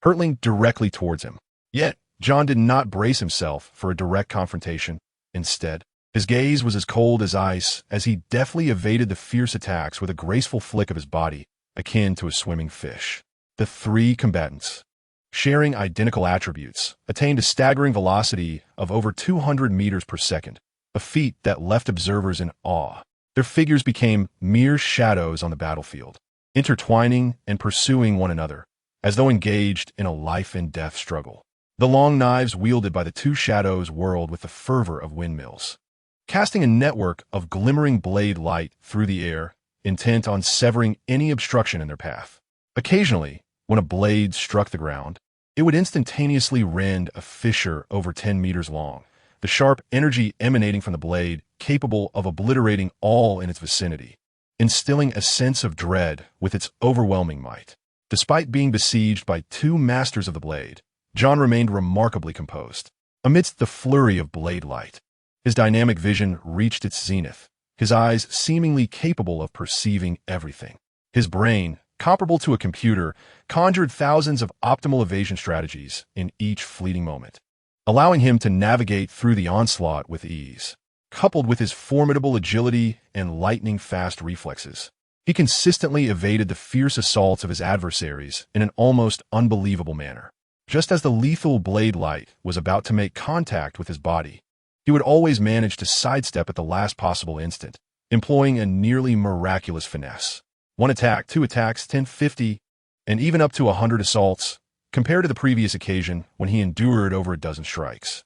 hurtling directly towards him. Yet, John did not brace himself for a direct confrontation. Instead, his gaze was as cold as ice as he deftly evaded the fierce attacks with a graceful flick of his body, akin to a swimming fish. The three combatants, sharing identical attributes, attained a staggering velocity of over 200 meters per second, a feat that left observers in awe. Their figures became mere shadows on the battlefield, intertwining and pursuing one another, as though engaged in a life-and-death struggle. The long knives wielded by the two shadows whirled with the fervor of windmills, casting a network of glimmering blade light through the air, intent on severing any obstruction in their path. Occasionally, when a blade struck the ground, it would instantaneously rend a fissure over 10 meters long, the sharp energy emanating from the blade capable of obliterating all in its vicinity, instilling a sense of dread with its overwhelming might. Despite being besieged by two masters of the blade, John remained remarkably composed. Amidst the flurry of blade light, his dynamic vision reached its zenith, his eyes seemingly capable of perceiving everything. His brain, comparable to a computer, conjured thousands of optimal evasion strategies in each fleeting moment, allowing him to navigate through the onslaught with ease. Coupled with his formidable agility and lightning-fast reflexes, he consistently evaded the fierce assaults of his adversaries in an almost unbelievable manner. Just as the lethal blade light was about to make contact with his body, he would always manage to sidestep at the last possible instant, employing a nearly miraculous finesse. One attack, two attacks, 10, 50, and even up to 100 assaults, compared to the previous occasion when he endured over a dozen strikes,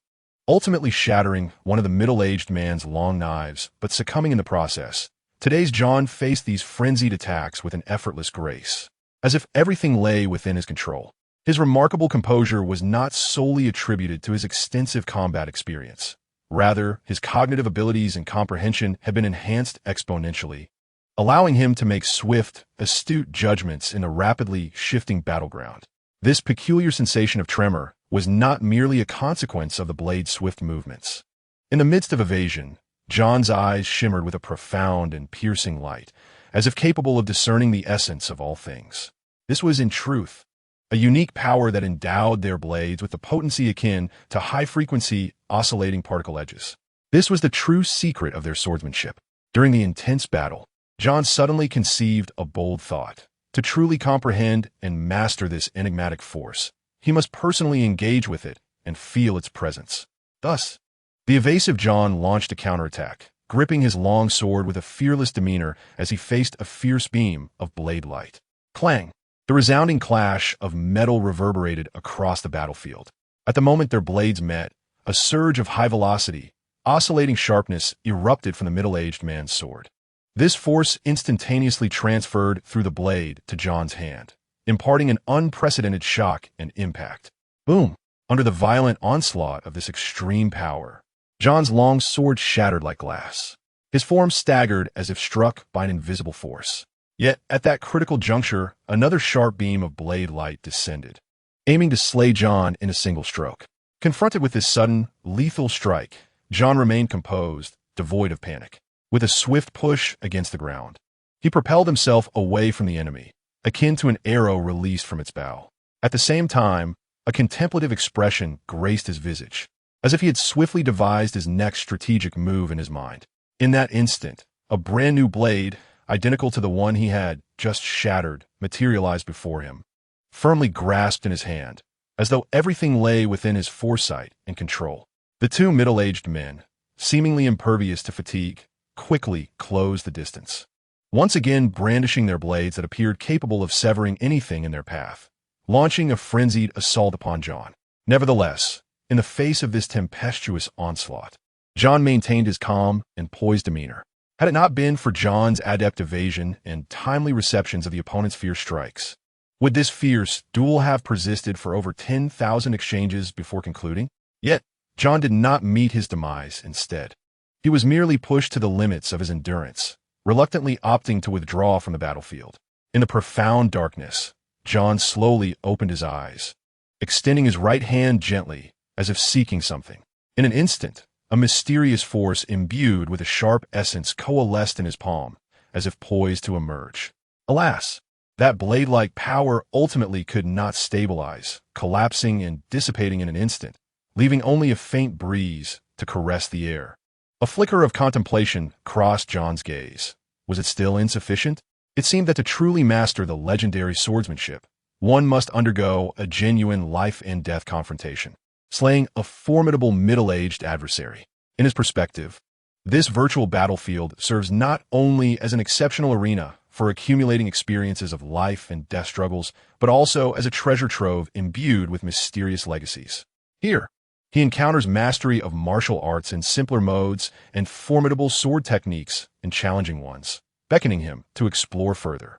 ultimately shattering one of the middle-aged man's long knives, but succumbing in the process. Today's John faced these frenzied attacks with an effortless grace, as if everything lay within his control. His remarkable composure was not solely attributed to his extensive combat experience. Rather, his cognitive abilities and comprehension had been enhanced exponentially, allowing him to make swift, astute judgments in a rapidly shifting battleground. This peculiar sensation of tremor was not merely a consequence of the blade's swift movements. In the midst of evasion, John's eyes shimmered with a profound and piercing light, as if capable of discerning the essence of all things. This was, in truth, a unique power that endowed their blades with the potency akin to high-frequency, oscillating particle edges. This was the true secret of their swordsmanship. During the intense battle, John suddenly conceived a bold thought. To truly comprehend and master this enigmatic force, he must personally engage with it and feel its presence. Thus, the evasive John launched a counterattack, gripping his long sword with a fearless demeanor as he faced a fierce beam of blade light. Clang! The resounding clash of metal reverberated across the battlefield. At the moment their blades met, a surge of high-velocity, oscillating sharpness erupted from the middle-aged man's sword. This force instantaneously transferred through the blade to John's hand, imparting an unprecedented shock and impact. Boom! Under the violent onslaught of this extreme power, John's long sword shattered like glass. His form staggered as if struck by an invisible force. Yet, at that critical juncture, another sharp beam of blade light descended, aiming to slay John in a single stroke. Confronted with this sudden, lethal strike, John remained composed, devoid of panic. With a swift push against the ground, he propelled himself away from the enemy, akin to an arrow released from its bow. At the same time, a contemplative expression graced his visage, as if he had swiftly devised his next strategic move in his mind. In that instant, a brand new blade, identical to the one he had just shattered, materialized before him, firmly grasped in his hand, as though everything lay within his foresight and control. The two middle-aged men, seemingly impervious to fatigue, quickly closed the distance, once again brandishing their blades that appeared capable of severing anything in their path, launching a frenzied assault upon John. Nevertheless, in the face of this tempestuous onslaught, John maintained his calm and poised demeanor. Had it not been for John's adept evasion and timely receptions of the opponent's fierce strikes, would this fierce duel have persisted for over 10,000 exchanges before concluding? Yet, John did not meet his demise instead. He was merely pushed to the limits of his endurance, reluctantly opting to withdraw from the battlefield. In the profound darkness, John slowly opened his eyes, extending his right hand gently, as if seeking something. In an instant, a mysterious force imbued with a sharp essence coalesced in his palm, as if poised to emerge. Alas, that blade-like power ultimately could not stabilize, collapsing and dissipating in an instant, leaving only a faint breeze to caress the air. A flicker of contemplation crossed John's gaze. Was it still insufficient? It seemed that to truly master the legendary swordsmanship, one must undergo a genuine life-and-death confrontation, slaying a formidable middle-aged adversary. In his perspective, this virtual battlefield serves not only as an exceptional arena for accumulating experiences of life and death struggles, but also as a treasure trove imbued with mysterious legacies. Here, he encounters mastery of martial arts in simpler modes and formidable sword techniques in challenging ones, beckoning him to explore further.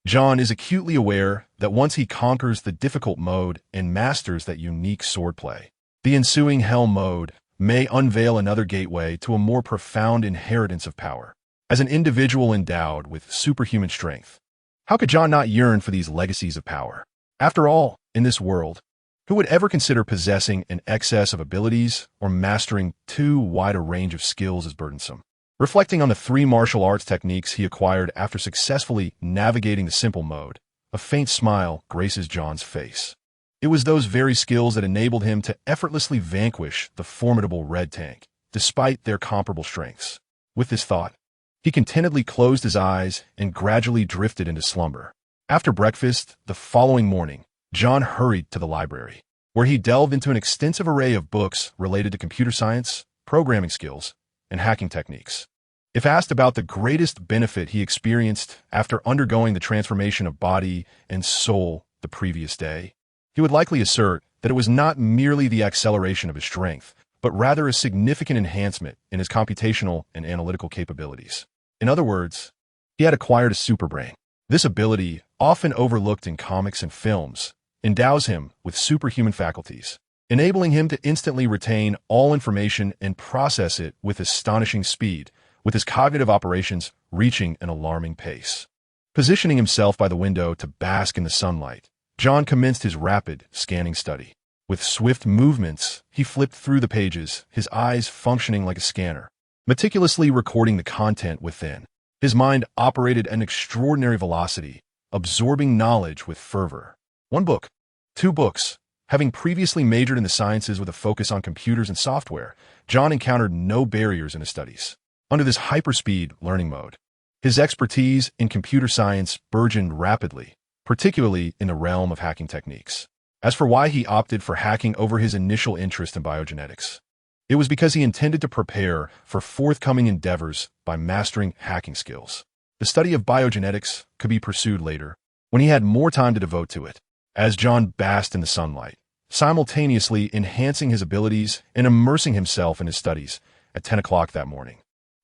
John is acutely aware that once he conquers the difficult mode and masters that unique swordplay, the ensuing hell mode may unveil another gateway to a more profound inheritance of power. As an individual endowed with superhuman strength, how could John not yearn for these legacies of power? After all, in this world, who would ever consider possessing an excess of abilities or mastering too wide a range of skills as burdensome? Reflecting on the 3 martial arts techniques he acquired after successfully navigating the simple mode, a faint smile graces John's face. It was those very skills that enabled him to effortlessly vanquish the formidable Red Tank, despite their comparable strengths. With this thought, he contentedly closed his eyes and gradually drifted into slumber. After breakfast, the following morning, John hurried to the library, where he delved into an extensive array of books related to computer science, programming skills, and hacking techniques. If asked about the greatest benefit he experienced after undergoing the transformation of body and soul the previous day, he would likely assert that it was not merely the acceleration of his strength, but rather a significant enhancement in his computational and analytical capabilities. In other words, he had acquired a superbrain. This ability, often overlooked in comics and films, endows him with superhuman faculties, enabling him to instantly retain all information and process it with astonishing speed, with his cognitive operations reaching an alarming pace. Positioning himself by the window to bask in the sunlight, John commenced his rapid, scanning study. With swift movements, he flipped through the pages, his eyes functioning like a scanner, meticulously recording the content within. His mind operated at an extraordinary velocity, absorbing knowledge with fervor. 1 book, 2 books. Having previously majored in the sciences with a focus on computers and software, John encountered no barriers in his studies. Under this hyperspeed learning mode, his expertise in computer science burgeoned rapidly, particularly in the realm of hacking techniques. As for why he opted for hacking over his initial interest in biogenetics, it was because he intended to prepare for forthcoming endeavors by mastering hacking skills. The study of biogenetics could be pursued later, when he had more time to devote to it. As John basked in the sunlight, simultaneously enhancing his abilities and immersing himself in his studies, at 10 o'clock that morning,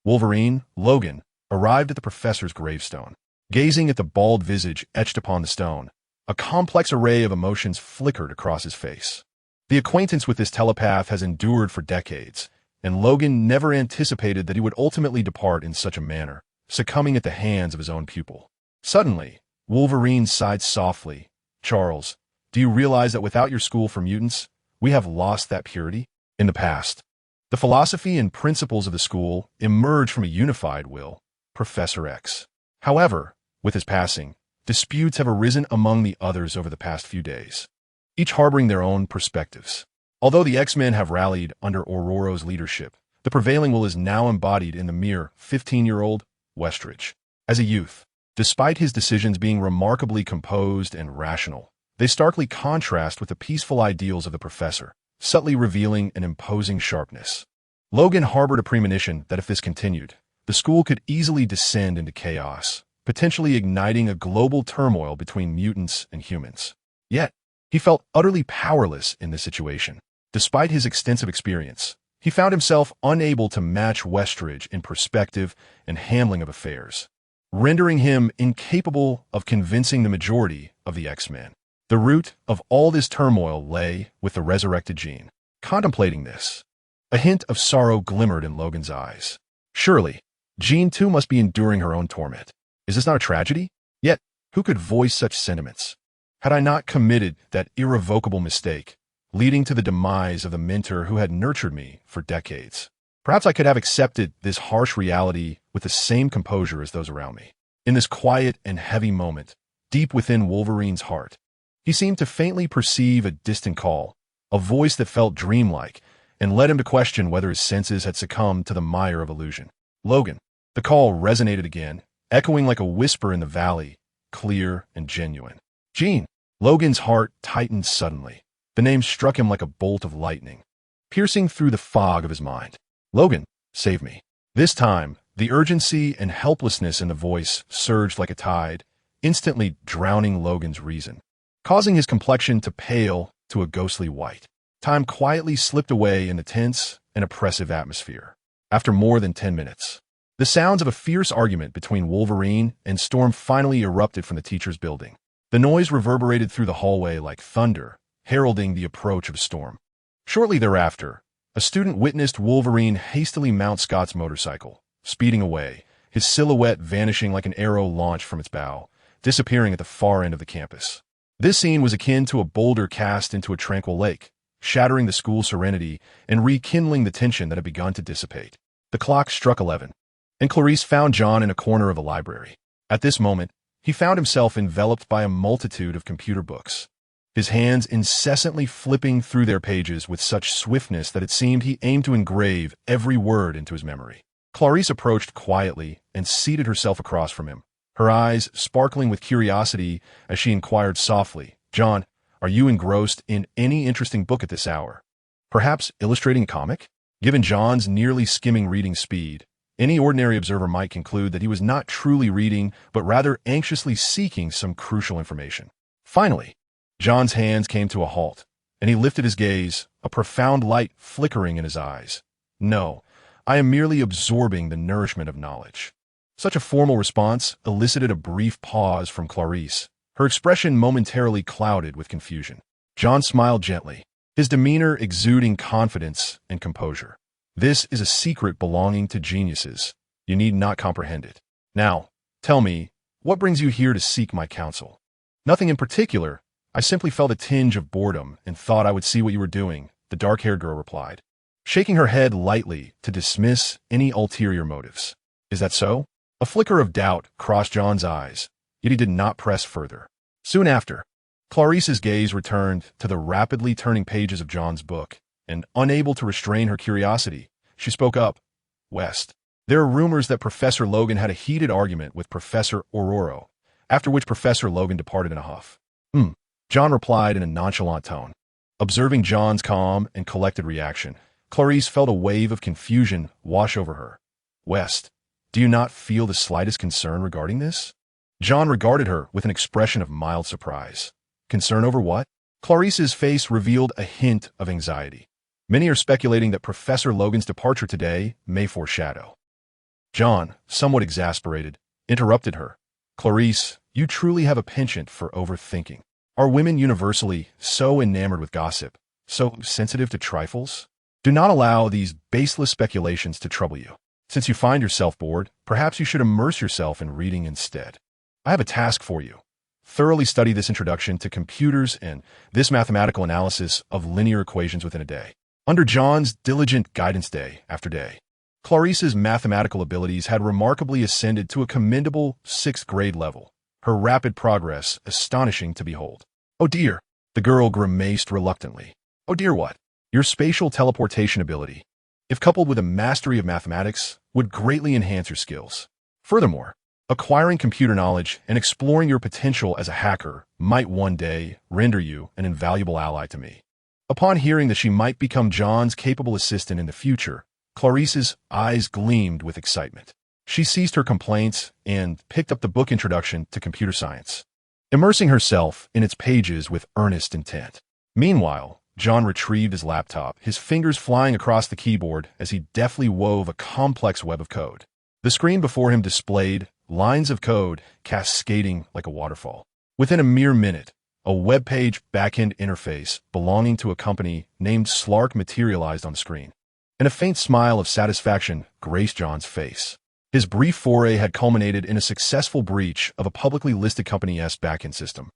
Wolverine, Logan, arrived at the professor's gravestone. Gazing at the bald visage etched upon the stone, a complex array of emotions flickered across his face. The acquaintance with this telepath has endured for decades, and Logan never anticipated that he would ultimately depart in such a manner, succumbing at the hands of his own pupil. Suddenly, Wolverine sighed softly. "Charles, do you realize that without your school for mutants, we have lost that purity?" In the past, the philosophy and principles of the school emerged from a unified will, Professor X. However, with his passing, disputes have arisen among the others over the past few days, each harboring their own perspectives. Although the X-Men have rallied under Aurora's leadership, the prevailing will is now embodied in the mere 15-year-old Westridge. As a youth, despite his decisions being remarkably composed and rational, they starkly contrast with the peaceful ideals of the professor, subtly revealing an imposing sharpness. Logan harbored a premonition that if this continued, the school could easily descend into chaos, potentially igniting a global turmoil between mutants and humans. Yet, he felt utterly powerless in this situation. Despite his extensive experience, he found himself unable to match Westridge in perspective and handling of affairs, rendering him incapable of convincing the majority of the X-Men. The root of all this turmoil lay with the resurrected Jean. Contemplating this, a hint of sorrow glimmered in Logan's eyes. Surely, Jean too must be enduring her own torment. Is this not a tragedy? Yet, who could voice such sentiments? Had I not committed that irrevocable mistake, leading to the demise of the mentor who had nurtured me for decades? Perhaps I could have accepted this harsh reality with the same composure as those around me. In this quiet and heavy moment, deep within Wolverine's heart, he seemed to faintly perceive a distant call, a voice that felt dreamlike, and led him to question whether his senses had succumbed to the mire of illusion. "Logan." The call resonated again, echoing like a whisper in the valley, clear and genuine. "Jean." Logan's heart tightened suddenly. The name struck him like a bolt of lightning, piercing through the fog of his mind. "Logan, save me." This time, the urgency and helplessness in the voice surged like a tide, instantly drowning Logan's reason, causing his complexion to pale to a ghostly white. Time quietly slipped away in the tense and oppressive atmosphere. After more than 10 minutes, the sounds of a fierce argument between Wolverine and Storm finally erupted from the teacher's building. The noise reverberated through the hallway like thunder, heralding the approach of a storm. Shortly thereafter, A student witnessed Wolverine hastily mount Scott's motorcycle, speeding away, his silhouette vanishing like an arrow launched from its bow, disappearing at the far end of the campus. This scene was akin to a boulder cast into a tranquil lake, shattering the school's serenity and rekindling the tension that had begun to dissipate. The clock struck 11, and Clarice found John in a corner of the library. At this moment, he found himself enveloped by a multitude of computer books, his hands incessantly flipping through their pages with such swiftness that it seemed he aimed to engrave every word into his memory. Clarice approached quietly and seated herself across from him, her eyes sparkling with curiosity as she inquired softly, "John, are you engrossed in any interesting book at this hour? Perhaps illustrating a comic?" Given John's nearly skimming reading speed, any ordinary observer might conclude that he was not truly reading, but rather anxiously seeking some crucial information. Finally, John's hands came to a halt, and he lifted his gaze, a profound light flickering in his eyes. "No, I am merely absorbing the nourishment of knowledge." Such a formal response elicited a brief pause from Clarice, her expression momentarily clouded with confusion. John smiled gently, his demeanor exuding confidence and composure. "This is a secret belonging to geniuses. You need not comprehend it. Now, tell me, what brings you here to seek my counsel?" "Nothing in particular. I simply felt a tinge of boredom and thought I would see what you were doing," the dark-haired girl replied, shaking her head lightly to dismiss any ulterior motives. "Is that so?" A flicker of doubt crossed John's eyes, yet he did not press further. Soon after, Clarice's gaze returned to the rapidly turning pages of John's book, and unable to restrain her curiosity, she spoke up. "West, there are rumors that Professor Logan had a heated argument with Professor Ororo, after which Professor Logan departed in a huff." John replied in a nonchalant tone. Observing John's calm and collected reaction, Clarice felt a wave of confusion wash over her. "West, do you not feel the slightest concern regarding this?" John regarded her with an expression of mild surprise. "Concern over what?" Clarice's face revealed a hint of anxiety. "Many are speculating that Professor Logan's departure today may foreshadow." John, somewhat exasperated, interrupted her. "Clarice, you truly have a penchant for overthinking. Are women universally so enamored with gossip, so sensitive to trifles? Do not allow these baseless speculations to trouble you. Since you find yourself bored, perhaps you should immerse yourself in reading instead. I have a task for you. Thoroughly study this introduction to computers and this mathematical analysis of linear equations within a day." Under John's diligent guidance day after day, Clarice's mathematical abilities had remarkably ascended to a commendable 6th grade level, her rapid progress astonishing to behold. "Oh dear," the girl grimaced reluctantly. "Oh dear what?" "Your spatial teleportation ability, if coupled with a mastery of mathematics, would greatly enhance your skills. Furthermore, acquiring computer knowledge and exploring your potential as a hacker might one day render you an invaluable ally to me." Upon hearing that she might become John's capable assistant in the future, Clarice's eyes gleamed with excitement. She ceased her complaints and picked up the book Introduction to Computer Science, immersing herself in its pages with earnest intent. Meanwhile, John retrieved his laptop, his fingers flying across the keyboard as he deftly wove a complex web of code. The screen before him displayed lines of code cascading like a waterfall. Within a mere minute, a web page backend interface belonging to a company named Slark materialized on the screen, and a faint smile of satisfaction graced John's face. His brief foray had culminated in a successful breach of a publicly listed company's backend system,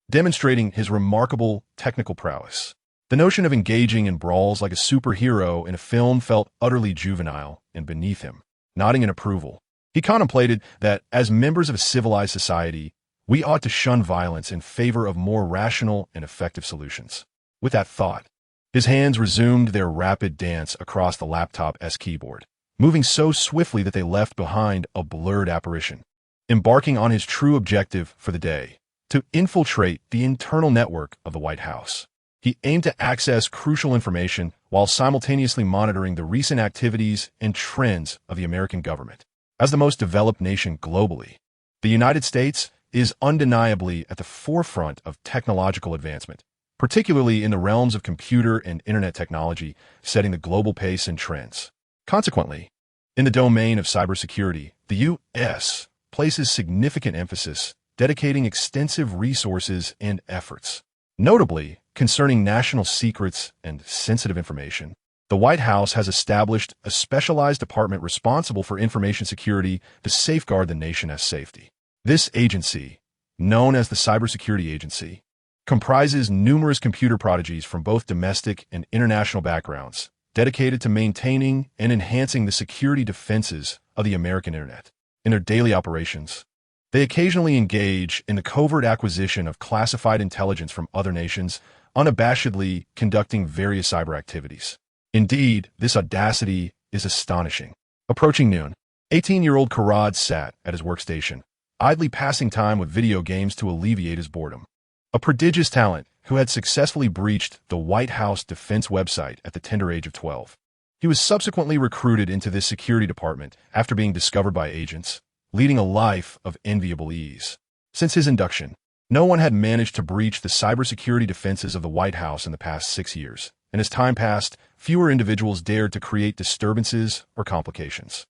demonstrating his remarkable technical prowess. The notion of engaging in brawls like a superhero in a film felt utterly juvenile and beneath him. Nodding in approval, he contemplated that, as members of a civilized society, we ought to shun violence in favor of more rational and effective solutions. With that thought, his hands resumed their rapid dance across the laptop's keyboard, moving so swiftly that they left behind a blurred apparition. Embarking on his true objective for the day, to infiltrate the internal network of the White House. He aimed to access crucial information while simultaneously monitoring the recent activities and trends of the American government. As the most developed nation globally, the United States is undeniably at the forefront of technological advancement, particularly in the realms of computer and internet technology, setting the global pace and trends. Consequently, in the domain of cybersecurity, the U.S. places significant emphasis, dedicating extensive resources and efforts, notably concerning national secrets and sensitive information. the White House has established a specialized department responsible for information security to safeguard the nation's safety. This agency, known as the Cybersecurity Agency, comprises numerous computer prodigies from both domestic and international backgrounds, dedicated to maintaining and enhancing the security defenses of the American Internet. In their daily operations, they occasionally engage in the covert acquisition of classified intelligence from other nations, unabashedly conducting various cyber activities. Indeed, this audacity is astonishing. Approaching noon, 18-year-old Karad sat at his workstation, idly passing time with video games to alleviate his boredom. A prodigious talent who had successfully breached the White House defense website at the tender age of 12. He was subsequently recruited into this security department after being discovered by agents, leading a life of enviable ease. Since his induction, no one had managed to breach the cybersecurity defenses of the White House in the past 6 years, and as time passed, fewer individuals dared to create disturbances or complications.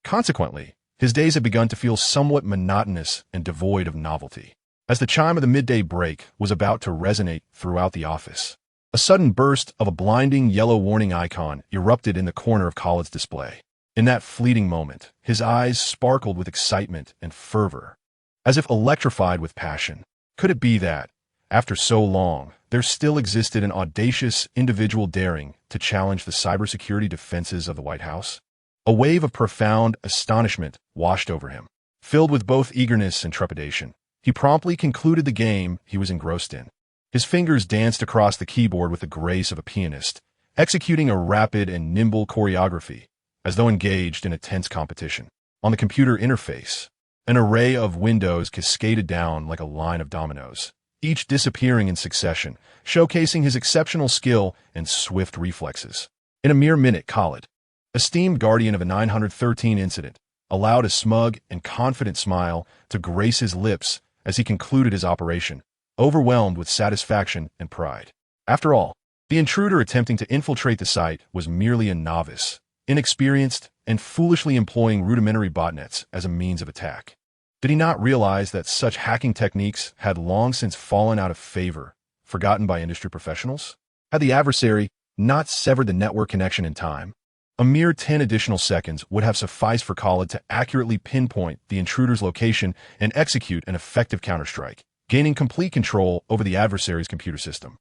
Consequently, his days had begun to feel somewhat monotonous and devoid of novelty. As the chime of the midday break was about to resonate throughout the office, a sudden burst of a blinding yellow warning icon erupted in the corner of Khaled's display. In that fleeting moment, his eyes sparkled with excitement and fervor, as if electrified with passion. Could it be that, after so long, there still existed an audacious individual daring to challenge the cybersecurity defenses of the White House? A wave of profound astonishment washed over him. Filled with both eagerness and trepidation, he promptly concluded the game he was engrossed in. His fingers danced across the keyboard with the grace of a pianist, executing a rapid and nimble choreography, as though engaged in a tense competition. On the computer interface, an array of windows cascaded down like a line of dominoes, each disappearing in succession, showcasing his exceptional skill and swift reflexes. In a mere minute, Khaled, esteemed guardian of a 913 incident, allowed a smug and confident smile to grace his lips as he concluded his operation, overwhelmed with satisfaction and pride. After all, the intruder attempting to infiltrate the site was merely a novice, inexperienced, and foolishly employing rudimentary botnets as a means of attack. Did he not realize that such hacking techniques had long since fallen out of favor, forgotten by industry professionals? Had the adversary not severed the network connection in time, a mere 10 additional seconds would have sufficed for Khaled to accurately pinpoint the intruder's location and execute an effective counterstrike, gaining complete control over the adversary's computer system.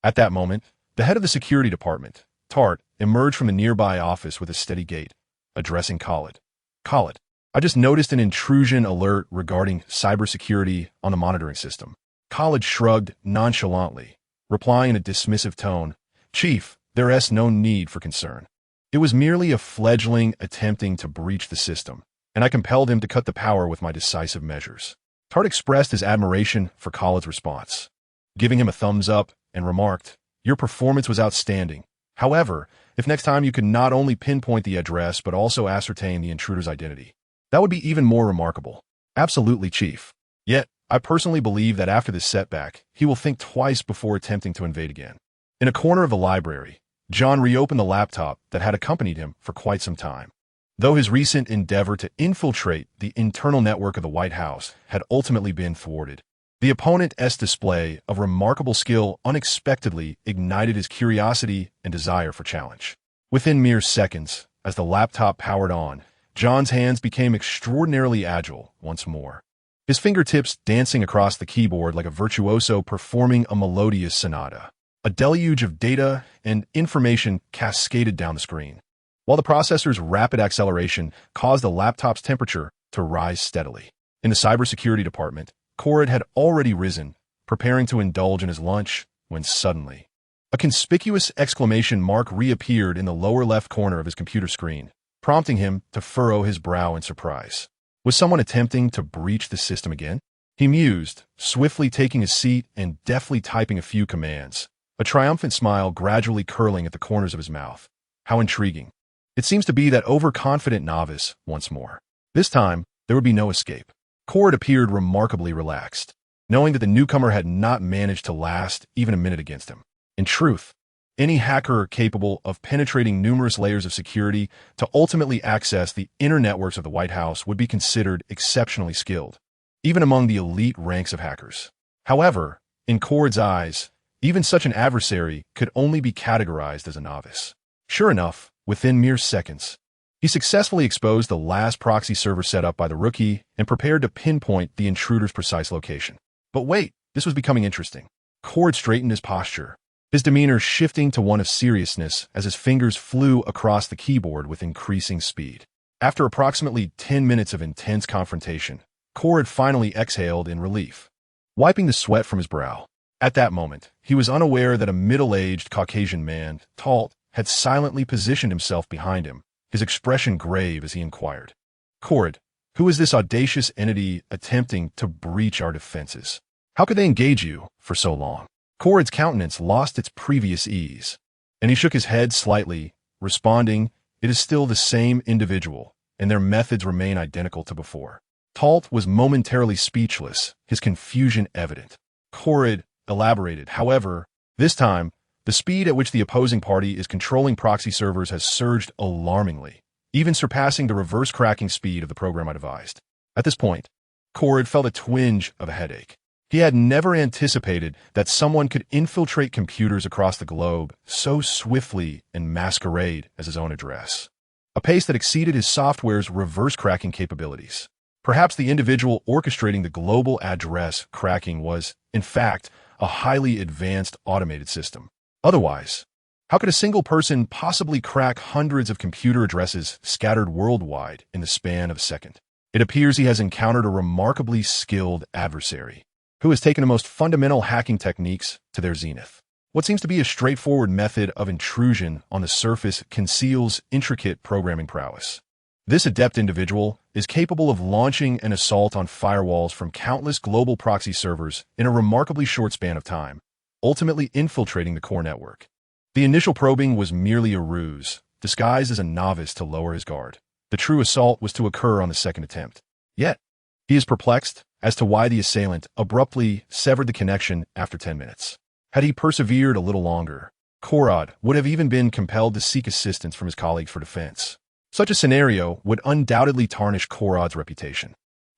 At that moment, the head of the security department, Tart, emerged from the nearby office with a steady gait, addressing Khaled. "Khaled, I just noticed an intrusion alert regarding cybersecurity on the monitoring system." Khaled shrugged nonchalantly, replying in a dismissive tone, "Chief, there's no need for concern. It was merely a fledgling attempting to breach the system, and I compelled him to cut the power with my decisive measures." Tart expressed his admiration for Khaled's response, giving him a thumbs up, and remarked, "Your performance was outstanding. However, if next time you could not only pinpoint the address but also ascertain the intruder's identity, that would be even more remarkable." "Absolutely, Chief. Yet, I personally believe that after this setback, he will think twice before attempting to invade again." In a corner of the library, John reopened the laptop that had accompanied him for quite some time. Though his recent endeavor to infiltrate the internal network of the White House had ultimately been thwarted, the opponent's display of remarkable skill unexpectedly ignited his curiosity and desire for challenge. Within mere seconds, as the laptop powered on, John's hands became extraordinarily agile once more, his fingertips dancing across the keyboard like a virtuoso performing a melodious sonata. A deluge of data and information cascaded down the screen, while the processor's rapid acceleration caused the laptop's temperature to rise steadily. In the cybersecurity department, Khaled had already risen, preparing to indulge in his lunch, when suddenly, a conspicuous exclamation mark reappeared in the lower left corner of his computer screen, prompting him to furrow his brow in surprise. Was someone attempting to breach the system again? He mused, swiftly taking his seat and deftly typing a few commands, a triumphant smile gradually curling at the corners of his mouth. How intriguing. It seems to be that overconfident novice once more. This time, there would be no escape. Khaled appeared remarkably relaxed, knowing that the newcomer had not managed to last even a minute against him. In truth, any hacker capable of penetrating numerous layers of security to ultimately access the inner networks of the White House would be considered exceptionally skilled, even among the elite ranks of hackers. However, in Khaled's eyes, even such an adversary could only be categorized as a novice. Sure enough, within mere seconds, he successfully exposed the last proxy server set up by the rookie and prepared to pinpoint the intruder's precise location. But wait, this was becoming interesting. Cord straightened his posture, his demeanor shifting to one of seriousness as his fingers flew across the keyboard with increasing speed. After approximately 10 minutes of intense confrontation, Cord finally exhaled in relief, wiping the sweat from his brow. At that moment, he was unaware that a middle-aged Caucasian man, tall, had silently positioned himself behind him, his expression grave as he inquired, "Cord, who is this audacious entity attempting to breach our defenses? How could they engage you for so long?" Cord's countenance lost its previous ease, and he shook his head slightly, responding, "It is still the same individual, and their methods remain identical to before." Talt was momentarily speechless, his confusion evident. Cord elaborated, "However, this time, the speed at which the opposing party is controlling proxy servers has surged alarmingly, even surpassing the reverse cracking speed of the program I devised." At this point, Cord felt a twinge of a headache. He had never anticipated that someone could infiltrate computers across the globe so swiftly and masquerade as his own address, a pace that exceeded his software's reverse cracking capabilities. Perhaps the individual orchestrating the global address cracking was, in fact, a highly advanced automated system. Otherwise, how could a single person possibly crack hundreds of computer addresses scattered worldwide in the span of a second? It appears he has encountered a remarkably skilled adversary, who has taken the most fundamental hacking techniques to their zenith. What seems to be a straightforward method of intrusion on the surface conceals intricate programming prowess. This adept individual is capable of launching an assault on firewalls from countless global proxy servers in a remarkably short span of time, ultimately infiltrating the core network. The initial probing was merely a ruse, disguised as a novice to lower his guard. The true assault was to occur on the second attempt. Yet, he is perplexed as to why the assailant abruptly severed the connection after 10 minutes. Had he persevered a little longer, Cord would have even been compelled to seek assistance from his colleagues for defense. Such a scenario would undoubtedly tarnish Cord's reputation,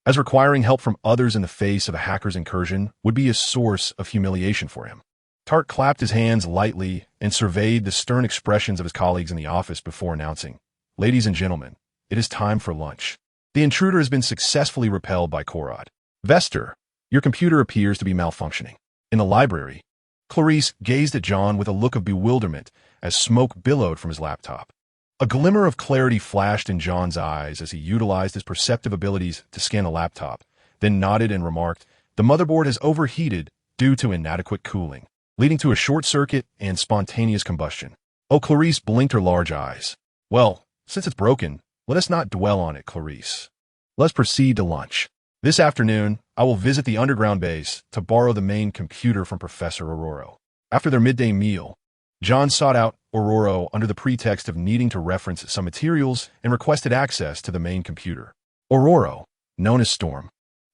as requiring help from others in the face of a hacker's incursion would be a source of humiliation for him. Tart clapped his hands lightly and surveyed the stern expressions of his colleagues in the office before announcing, "Ladies and gentlemen, it is time for lunch. The intruder has been successfully repelled by Cord. Vester, your computer appears to be malfunctioning." In the library, Clarice gazed at John with a look of bewilderment as smoke billowed from his laptop. A glimmer of clarity flashed in John's eyes as he utilized his perceptive abilities to scan the laptop, then nodded and remarked, "The motherboard has overheated due to inadequate cooling, leading to a short circuit and spontaneous combustion." Oh, Clarice blinked her large eyes. "Well, since it's broken, let us not dwell on it, Clarice. Let's proceed to lunch. This afternoon, I will visit the underground base to borrow the main computer from Professor Aurora." After their midday meal, John sought out Aurora under the pretext of needing to reference some materials and requested access to the main computer. Aurora, known as Storm,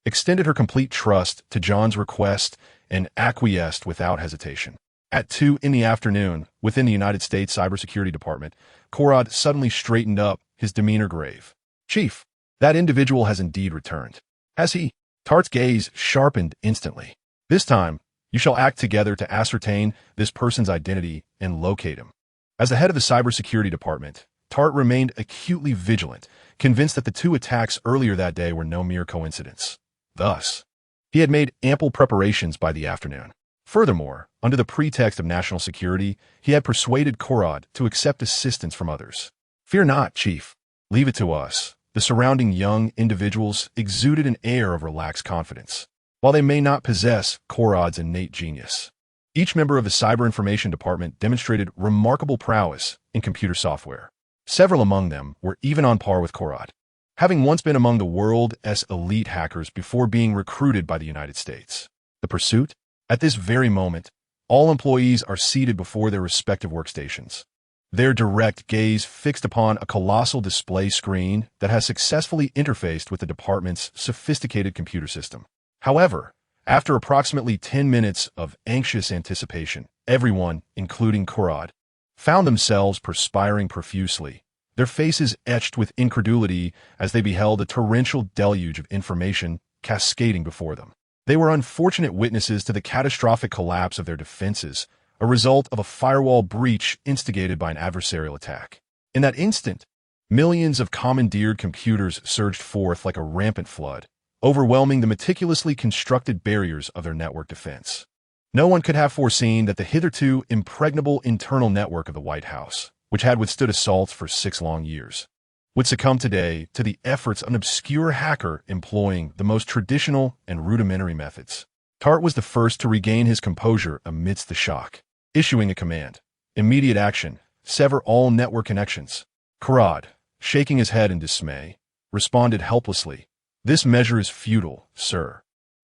extended her complete trust to John's request and acquiesced without hesitation. At 2 in the afternoon, within the United States Cybersecurity Department, Cord suddenly straightened up, his demeanor grave. "Chief, that individual has indeed returned." "Has he?" Tart's gaze sharpened instantly. "This time, you shall act together to ascertain this person's identity and locate him." As the head of the Cybersecurity Department, Tart remained acutely vigilant, convinced that the two attacks earlier that day were no mere coincidence. Thus, he had made ample preparations by the afternoon. Furthermore, under the pretext of national security, he had persuaded Cord to accept assistance from others. "Fear not, Chief. Leave it to us." The surrounding young individuals exuded an air of relaxed confidence, while they may not possess Cord's innate genius. Each member of the Cyber Information Department demonstrated remarkable prowess in computer software. Several among them were even on par with Cord, having once been among the world's elite hackers before being recruited by the United States. The pursuit? At this very moment, all employees are seated before their respective workstations, their direct gaze fixed upon a colossal display screen that has successfully interfaced with the department's sophisticated computer system. However, after approximately 10 minutes of anxious anticipation, everyone, including Cord, found themselves perspiring profusely, their faces etched with incredulity as they beheld a torrential deluge of information cascading before them. They were unfortunate witnesses to the catastrophic collapse of their defenses, a result of a firewall breach instigated by an adversarial attack. In that instant, millions of commandeered computers surged forth like a rampant flood, overwhelming the meticulously constructed barriers of their network defense. No one could have foreseen that the hitherto impregnable internal network of the White House, which had withstood assaults for 6 long years, would succumb today to the efforts of an obscure hacker employing the most traditional and rudimentary methods. Tart was the first to regain his composure amidst the shock, issuing a command. Immediate action. Sever all network connections. Karad, shaking his head in dismay, responded helplessly. This measure is futile, sir.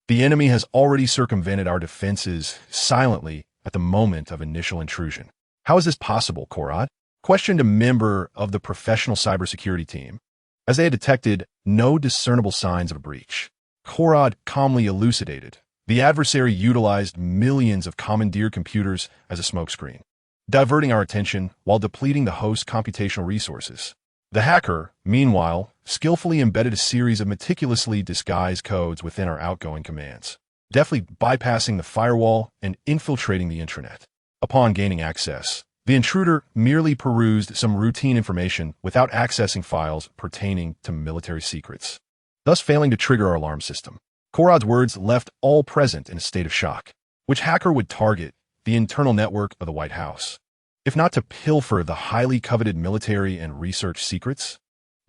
The enemy has already circumvented our defenses silently at the moment of initial intrusion. How is this possible, Karad? Questioned a member of the professional cybersecurity team, as they had detected no discernible signs of a breach. Karad calmly elucidated. The adversary utilized millions of commandeered computers as a smokescreen, diverting our attention while depleting the host's computational resources. The hacker, meanwhile, skillfully embedded a series of meticulously disguised codes within our outgoing commands, deftly bypassing the firewall and infiltrating the intranet. Upon gaining access, the intruder merely perused some routine information without accessing files pertaining to military secrets, thus failing to trigger our alarm system. Korad's words left all present in a state of shock. Which hacker would target the internal network of the White House, if not to pilfer the highly coveted military and research secrets?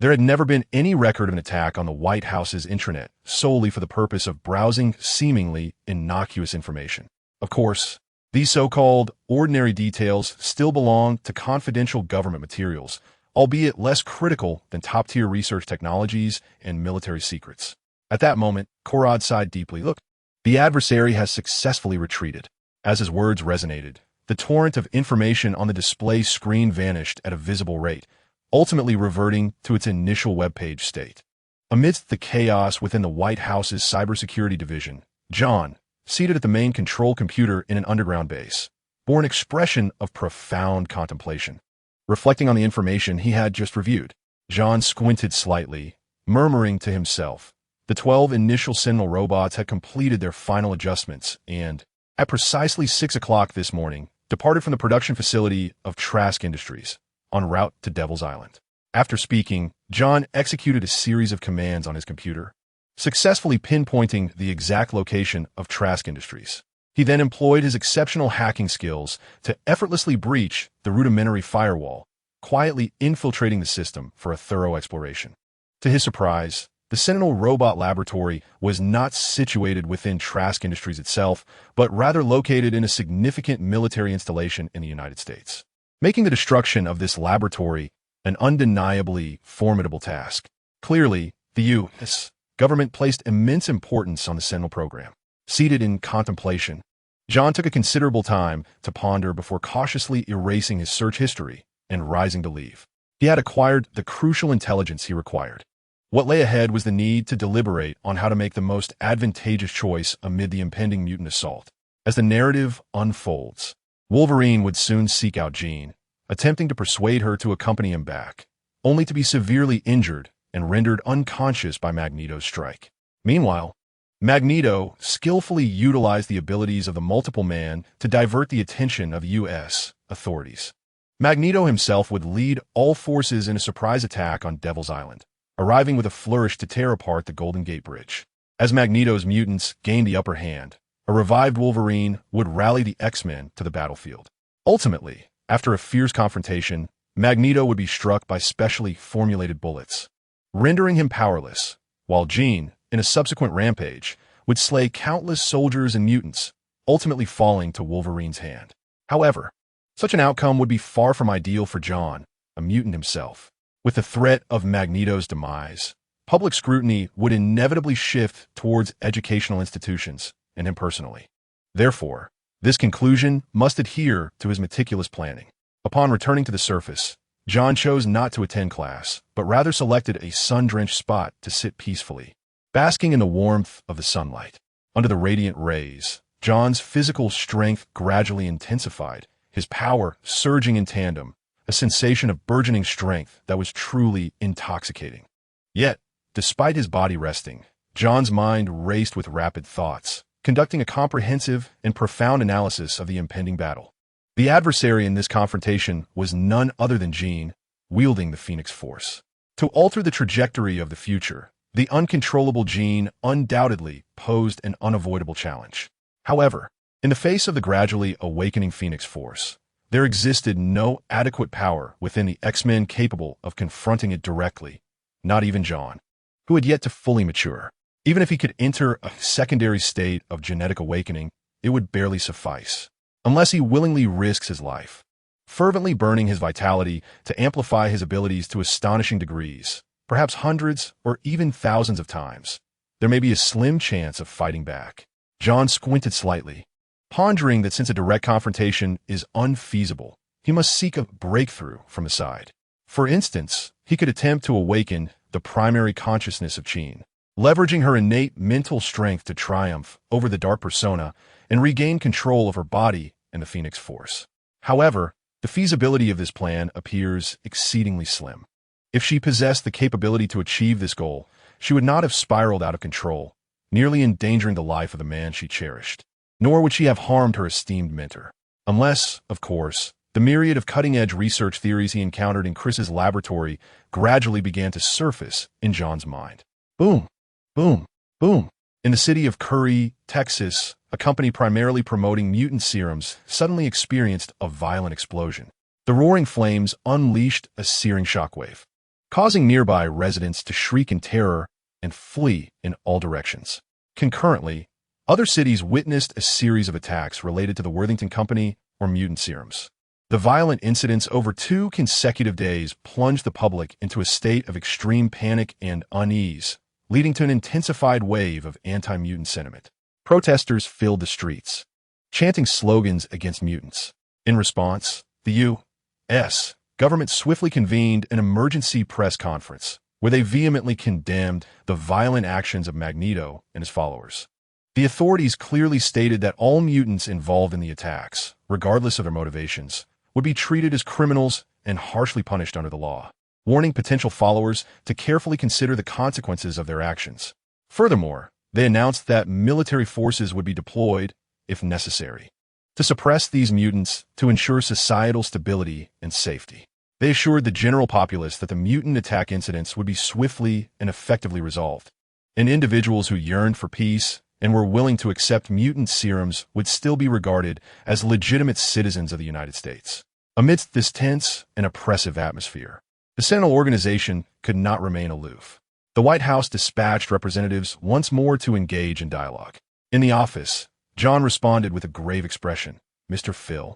There had never been any record of an attack on the White House's intranet solely for the purpose of browsing seemingly innocuous information. Of course, these so-called ordinary details still belong to confidential government materials, albeit less critical than top-tier research technologies and military secrets. At that moment, Korad sighed deeply. Look, the adversary has successfully retreated. As his words resonated, the torrent of information on the display screen vanished at a visible rate, ultimately reverting to its initial web page state. Amidst the chaos within the White House's cybersecurity division, John, seated at the main control computer in an underground base, bore an expression of profound contemplation. Reflecting on the information he had just reviewed, John squinted slightly, murmuring to himself. The 12 initial Sentinel robots had completed their final adjustments and, at precisely 6 o'clock this morning, departed from the production facility of Trask Industries, en route to Devil's Island. After speaking, John executed a series of commands on his computer, successfully pinpointing the exact location of Trask Industries. He then employed his exceptional hacking skills to effortlessly breach the rudimentary firewall, quietly infiltrating the system for a thorough exploration. To his surprise, the Sentinel robot laboratory was not situated within Trask Industries itself, but rather located in a significant military installation in the United States, making the destruction of this laboratory an undeniably formidable task. Clearly, the U.S. government placed immense importance on the Sentinel program. Seated in contemplation, John took a considerable time to ponder before cautiously erasing his search history and rising to leave. He had acquired the crucial intelligence he required. What lay ahead was the need to deliberate on how to make the most advantageous choice amid the impending mutant assault. As the narrative unfolds, Wolverine would soon seek out Jean, attempting to persuade her to accompany him back, only to be severely injured and rendered unconscious by Magneto's strike. Meanwhile, Magneto skillfully utilized the abilities of the Multiple Man to divert the attention of U.S. authorities. Magneto himself would lead all forces in a surprise attack on Devil's Island, arriving with a flourish to tear apart the Golden Gate Bridge. As Magneto's mutants gained the upper hand, a revived Wolverine would rally the X-Men to the battlefield. Ultimately, after a fierce confrontation, Magneto would be struck by specially formulated bullets, rendering him powerless, while Jean, in a subsequent rampage, would slay countless soldiers and mutants, ultimately falling to Wolverine's hand. However, such an outcome would be far from ideal for John, a mutant himself. With the threat of Magneto's demise, public scrutiny would inevitably shift towards educational institutions and him personally. Therefore, this conclusion must adhere to his meticulous planning. Upon returning to the surface, John chose not to attend class, but rather selected a sun-drenched spot to sit peacefully, basking in the warmth of the sunlight. Under the radiant rays, John's physical strength gradually intensified, his power surging in tandem, a sensation of burgeoning strength that was truly intoxicating. Yet, despite his body resting, John's mind raced with rapid thoughts, conducting a comprehensive and profound analysis of the impending battle. The adversary in this confrontation was none other than Jean, wielding the Phoenix Force. To alter the trajectory of the future, the uncontrollable Jean undoubtedly posed an unavoidable challenge. However, in the face of the gradually awakening Phoenix Force, there existed no adequate power within the X-Men capable of confronting it directly, not even John, who had yet to fully mature. Even if he could enter a secondary state of genetic awakening, it would barely suffice, unless he willingly risks his life, fervently burning his vitality to amplify his abilities to astonishing degrees, perhaps hundreds or even thousands of times. There may be a slim chance of fighting back. John squinted slightly, pondering that since a direct confrontation is unfeasible, he must seek a breakthrough from the side. For instance, he could attempt to awaken the primary consciousness of Jean, leveraging her innate mental strength to triumph over the dark persona and regain control of her body and the Phoenix Force. However, the feasibility of this plan appears exceedingly slim. If she possessed the capability to achieve this goal, she would not have spiraled out of control, nearly endangering the life of the man she cherished. Nor would she have harmed her esteemed mentor. Unless, of course, the myriad of cutting-edge research theories he encountered in Chris's laboratory gradually began to surface in John's mind. Boom, boom, boom. In the city of Curry, Texas, a company primarily promoting mutant serums suddenly experienced a violent explosion. The roaring flames unleashed a searing shockwave, causing nearby residents to shriek in terror and flee in all directions. Concurrently, other cities witnessed a series of attacks related to the Worthington Company or mutant serums. The violent incidents over 2 consecutive days plunged the public into a state of extreme panic and unease, leading to an intensified wave of anti-mutant sentiment. Protesters filled the streets, chanting slogans against mutants. In response, the U.S. government swiftly convened an emergency press conference where they vehemently condemned the violent actions of Magneto and his followers. The authorities clearly stated that all mutants involved in the attacks, regardless of their motivations, would be treated as criminals and harshly punished under the law, warning potential followers to carefully consider the consequences of their actions. Furthermore, they announced that military forces would be deployed, if necessary, to suppress these mutants to ensure societal stability and safety. They assured the general populace that the mutant attack incidents would be swiftly and effectively resolved, and individuals who yearned for peace and were willing to accept mutant serums would still be regarded as legitimate citizens of the United States. Amidst this tense and oppressive atmosphere, the Sentinel organization could not remain aloof. The White House dispatched representatives once more to engage in dialogue. In the office, John responded with a grave expression. "Mr. Phil,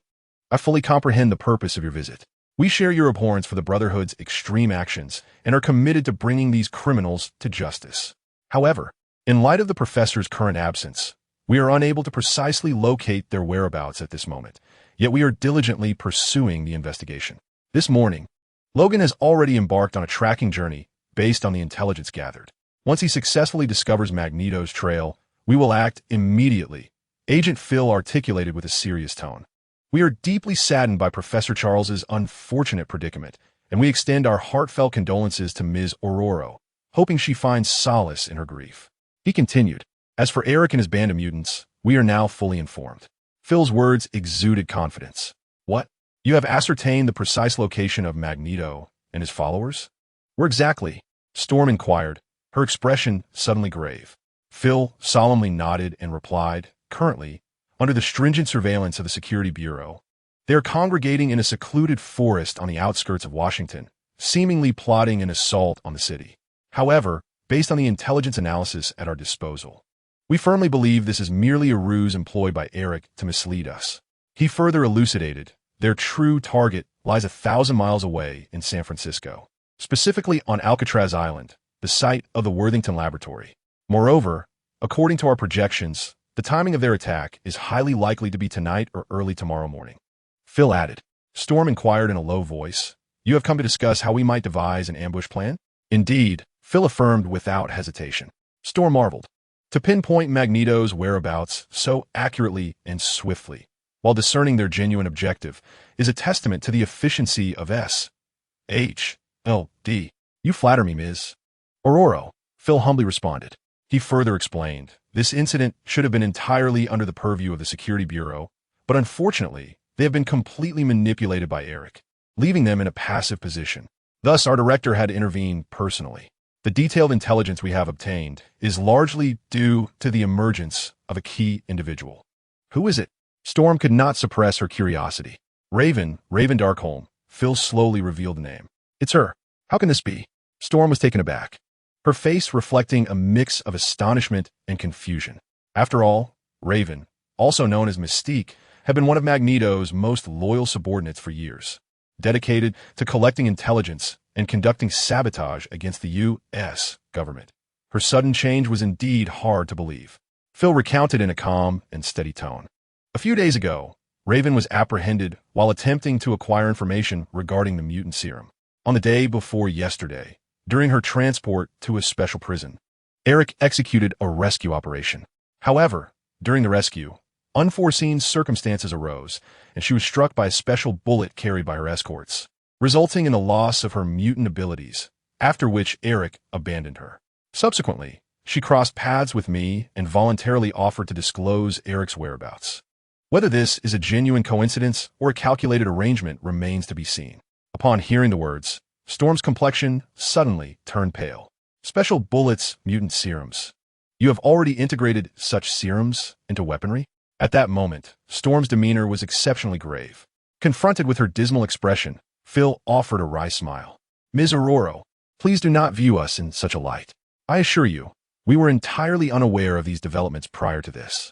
I fully comprehend the purpose of your visit. We share your abhorrence for the Brotherhood's extreme actions and are committed to bringing these criminals to justice. However, in light of the professor's current absence, we are unable to precisely locate their whereabouts at this moment, yet we are diligently pursuing the investigation. This morning, Logan has already embarked on a tracking journey based on the intelligence gathered. Once he successfully discovers Magneto's trail, we will act immediately," Agent Phil articulated with a serious tone. "We are deeply saddened by Professor Charles's unfortunate predicament, and we extend our heartfelt condolences to Ms. Ororo, hoping she finds solace in her grief." He continued, "As for Eric and his band of mutants, we are now fully informed." Phil's words exuded confidence. "What? You have ascertained the precise location of Magneto and his followers?" "Where exactly?" Storm inquired, her expression suddenly grave. Phil solemnly nodded and replied, "Currently, under the stringent surveillance of the Security Bureau, they are congregating in a secluded forest on the outskirts of Washington, seemingly plotting an assault on the city. However, based on the intelligence analysis at our disposal, we firmly believe this is merely a ruse employed by Eric to mislead us." He further elucidated, "Their true target lies 1,000 miles away in San Francisco, specifically on Alcatraz Island, the site of the Worthington Laboratory. Moreover, according to our projections, the timing of their attack is highly likely to be tonight or early tomorrow morning." Phil added. Storm inquired in a low voice, "You have come to discuss how we might devise an ambush plan?" "Indeed," Phil affirmed without hesitation. Storm marveled. To pinpoint Magneto's whereabouts so accurately and swiftly, while discerning their genuine objective, is a testament to the efficiency of S.H.L.D. "You flatter me, Ms. Ororo," Phil humbly responded. He further explained, "This incident should have been entirely under the purview of the Security Bureau, but unfortunately, They have been completely manipulated by Eric, leaving them in a passive position. Thus, our director had to intervene personally. The detailed intelligence we have obtained is largely due to the emergence of a key individual. Who is it? Storm could not suppress her curiosity. Raven Darkholme. Phil slowly revealed the name. It's her. How can this be? Storm was taken aback, her face reflecting a mix of astonishment and confusion. After all, Raven, also known as Mystique, had been one of Magneto's most loyal subordinates for years, dedicated to collecting intelligence and conducting sabotage against the U.S. government. Her sudden change was indeed hard to believe. Phil recounted in a calm and steady tone. A few days ago, Raven was apprehended while attempting to acquire information regarding the mutant serum. On the day before yesterday, during her transport to a special prison, Eric executed a rescue operation. However, during the rescue, unforeseen circumstances arose, and she was struck by a special bullet carried by her escorts, resulting in a loss of her mutant abilities, after which Eric abandoned her. Subsequently, she crossed paths with me and voluntarily offered to disclose Eric's whereabouts. Whether this is a genuine coincidence or a calculated arrangement remains to be seen. Upon hearing the words, Storm's complexion suddenly turned pale. Special bullets, mutant serums. You have already integrated such serums into weaponry? At that moment, Storm's demeanor was exceptionally grave. Confronted with her dismal expression, Phil offered a wry smile. Ms. Aurora, please do not view us in such a light. I assure you, we were entirely unaware of these developments prior to this.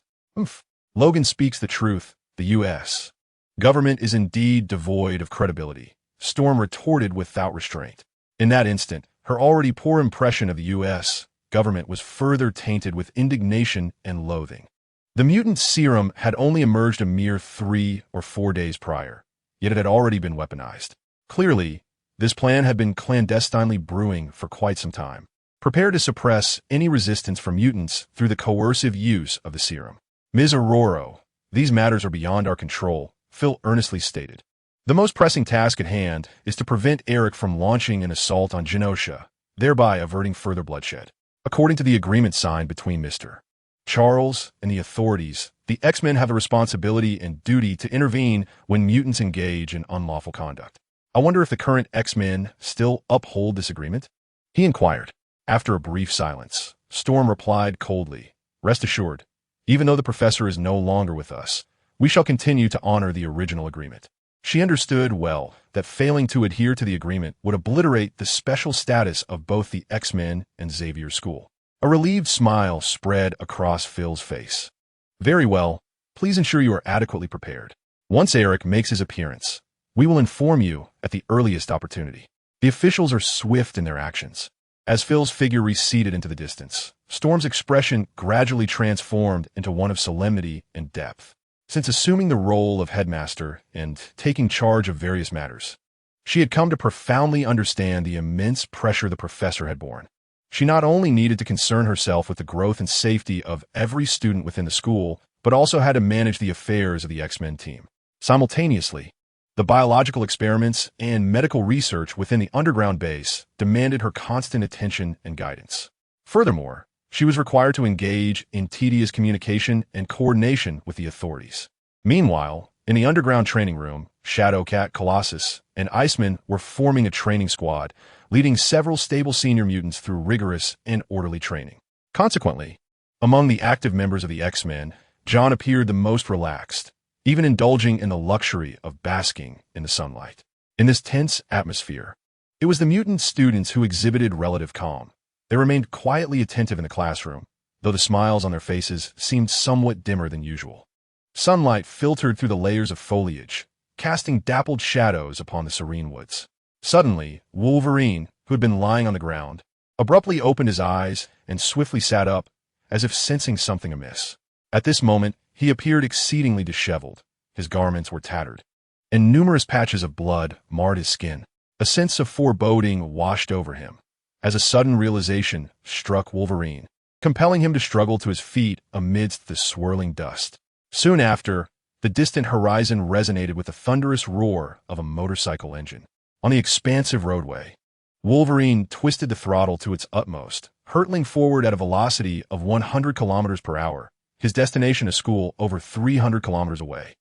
Logan speaks the truth. The U.S. government is indeed devoid of credibility, Storm retorted without restraint. In that instant, her already poor impression of the U.S. government was further tainted with indignation and loathing. The mutant serum had only emerged a mere 3 or 4 days prior, yet it had already been weaponized. Clearly, this plan had been clandestinely brewing for quite some time, prepared to suppress any resistance from mutants through the coercive use of the serum. Ms. Aurora, these matters are beyond our control, Phil earnestly stated. The most pressing task at hand is to prevent Eric from launching an assault on Genosha, thereby averting further bloodshed. According to the agreement signed between Mr. Charles and the authorities, the X-Men have the responsibility and duty to intervene when mutants engage in unlawful conduct. I wonder if the current X-Men still uphold this agreement? He inquired. After a brief silence, Storm replied coldly, Rest assured, even though the professor is no longer with us, we shall continue to honor the original agreement. She understood well that failing to adhere to the agreement would obliterate the special status of both the X-Men and Xavier School. A relieved smile spread across Phil's face. Very well, please ensure you are adequately prepared. Once Eric makes his appearance, we will inform you at the earliest opportunity. The officials are swift in their actions. As Phil's figure receded into the distance, Storm's expression gradually transformed into one of solemnity and depth. Since assuming the role of headmaster and taking charge of various matters, she had come to profoundly understand the immense pressure the professor had borne. She not only needed to concern herself with the growth and safety of every student within the school, but also had to manage the affairs of the X-Men team. Simultaneously, the biological experiments and medical research within the underground base demanded her constant attention and guidance. Furthermore, she was required to engage in tedious communication and coordination with the authorities. Meanwhile, in the underground training room, Shadowcat, Colossus, and Iceman were forming a training squad, leading several stable senior mutants through rigorous and orderly training. Consequently, among the active members of the X-Men, John appeared the most relaxed, even indulging in the luxury of basking in the sunlight. In this tense atmosphere, it was the mutant students who exhibited relative calm. They remained quietly attentive in the classroom, though the smiles on their faces seemed somewhat dimmer than usual. Sunlight filtered through the layers of foliage, casting dappled shadows upon the serene woods. Suddenly, Wolverine, who had been lying on the ground, abruptly opened his eyes and swiftly sat up, as if sensing something amiss. At this moment, he appeared exceedingly disheveled. His garments were tattered, and numerous patches of blood marred his skin. A sense of foreboding washed over him, as a sudden realization struck Wolverine, compelling him to struggle to his feet amidst the swirling dust. Soon after, the distant horizon resonated with the thunderous roar of a motorcycle engine. On the expansive roadway, Wolverine twisted the throttle to its utmost, hurtling forward at a velocity of 100 kilometers per hour, his destination a school over 300 kilometers away.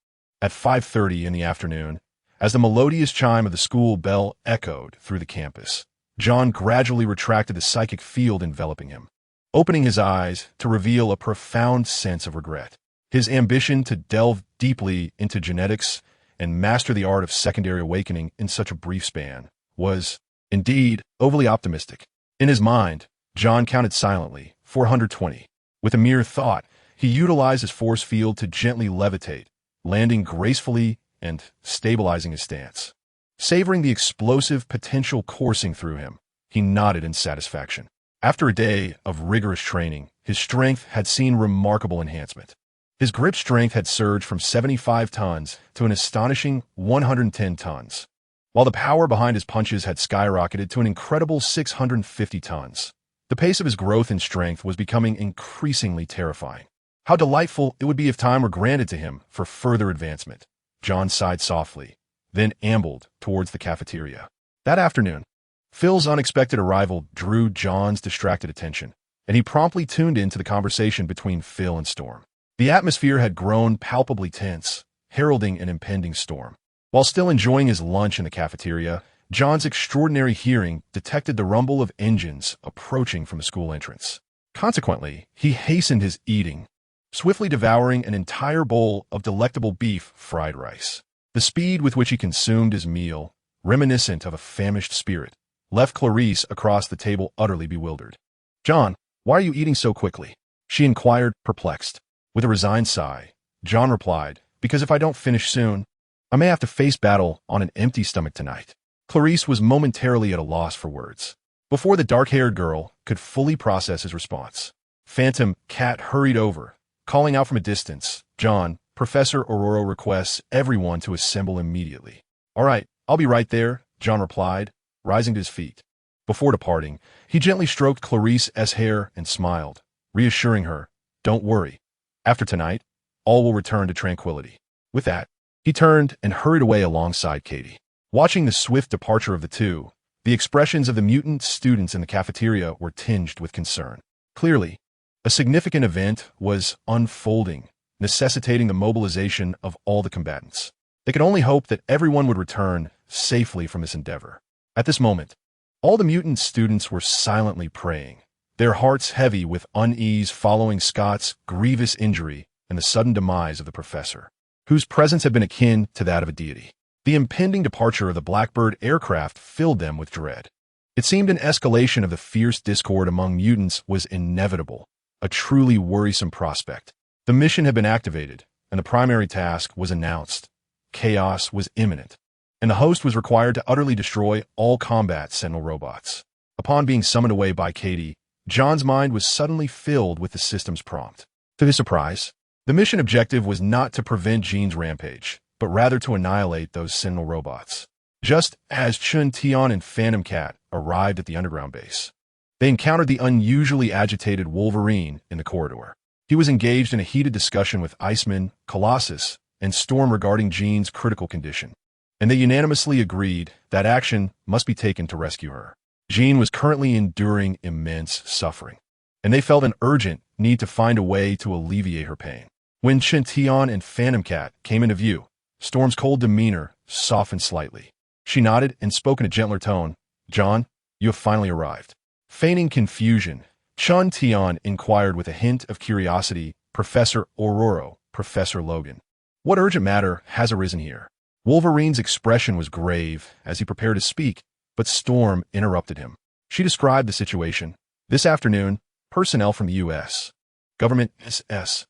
At 5:30 in the afternoon, as the melodious chime of the school bell echoed through the campus, John gradually retracted the psychic field enveloping him, opening his eyes to reveal a profound sense of regret. His ambition to delve deeply into genetics and master the art of secondary awakening in such a brief span was, indeed, overly optimistic. In his mind, John counted silently, 420. With a mere thought, he utilized his force field to gently levitate, landing gracefully and stabilizing his stance. Savoring the explosive potential coursing through him, he nodded in satisfaction. After a day of rigorous training, his strength had seen remarkable enhancement. His grip strength had surged from 75 tons to an astonishing 110 tons, while the power behind his punches had skyrocketed to an incredible 650 tons. The pace of his growth in strength was becoming increasingly terrifying. How delightful it would be if time were granted to him for further advancement. John sighed softly, then ambled towards the cafeteria. That afternoon, Phil's unexpected arrival drew John's distracted attention, and he promptly tuned into the conversation between Phil and Storm. The atmosphere had grown palpably tense, heralding an impending storm. While still enjoying his lunch in the cafeteria, John's extraordinary hearing detected the rumble of engines approaching from the school entrance. Consequently, he hastened his eating, swiftly devouring an entire bowl of delectable beef fried rice. The speed with which he consumed his meal, reminiscent of a famished spirit, left Clarice across the table utterly bewildered. "John, why are you eating so quickly?" she inquired, perplexed. With a resigned sigh, John replied, "Because if I don't finish soon, I may have to face battle on an empty stomach tonight." Clarice was momentarily at a loss for words. Before the dark-haired girl could fully process his response, Phantom Cat hurried over, calling out from a distance, "John, Professor Aurora requests everyone to assemble immediately." "All right, I'll be right there," John replied, rising to his feet. Before departing, he gently stroked Clarice's hair and smiled, reassuring her, "Don't worry. After tonight, all will return to tranquility." With that, he turned and hurried away alongside Katie. Watching the swift departure of the two, the expressions of the mutant students in the cafeteria were tinged with concern. Clearly, a significant event was unfolding, necessitating the mobilization of all the combatants. They could only hope that everyone would return safely from this endeavor. At this moment, all the mutant students were silently praying, their hearts heavy with unease following Scott's grievous injury and the sudden demise of the professor, whose presence had been akin to that of a deity. The impending departure of the Blackbird aircraft filled them with dread. It seemed an escalation of the fierce discord among mutants was inevitable, a truly worrisome prospect. The mission had been activated, and the primary task was announced. Chaos was imminent, and the host was required to utterly destroy all combat Sentinel robots. Upon being summoned away by Katie, John's mind was suddenly filled with the system's prompt. To his surprise, the mission objective was not to prevent Jean's rampage, but rather to annihilate those Sentinel robots. Just as Chun-Tion and Phantom Cat arrived at the underground base, they encountered the unusually agitated Wolverine in the corridor. He was engaged in a heated discussion with Iceman, Colossus, and Storm regarding Jean's critical condition, and they unanimously agreed that action must be taken to rescue her. Jean was currently enduring immense suffering, and they felt an urgent need to find a way to alleviate her pain. When Chun-Tion and Phantom Cat came into view, Storm's cold demeanor softened slightly. She nodded and spoke in a gentler tone, "John, you have finally arrived." Feigning confusion, Chun-Tion inquired with a hint of curiosity, "Professor Aurora, Professor Logan, what urgent matter has arisen here?" Wolverine's expression was grave as he prepared to speak, but Storm interrupted him. She described the situation. "This afternoon, personnel from the U.S. government SHIELD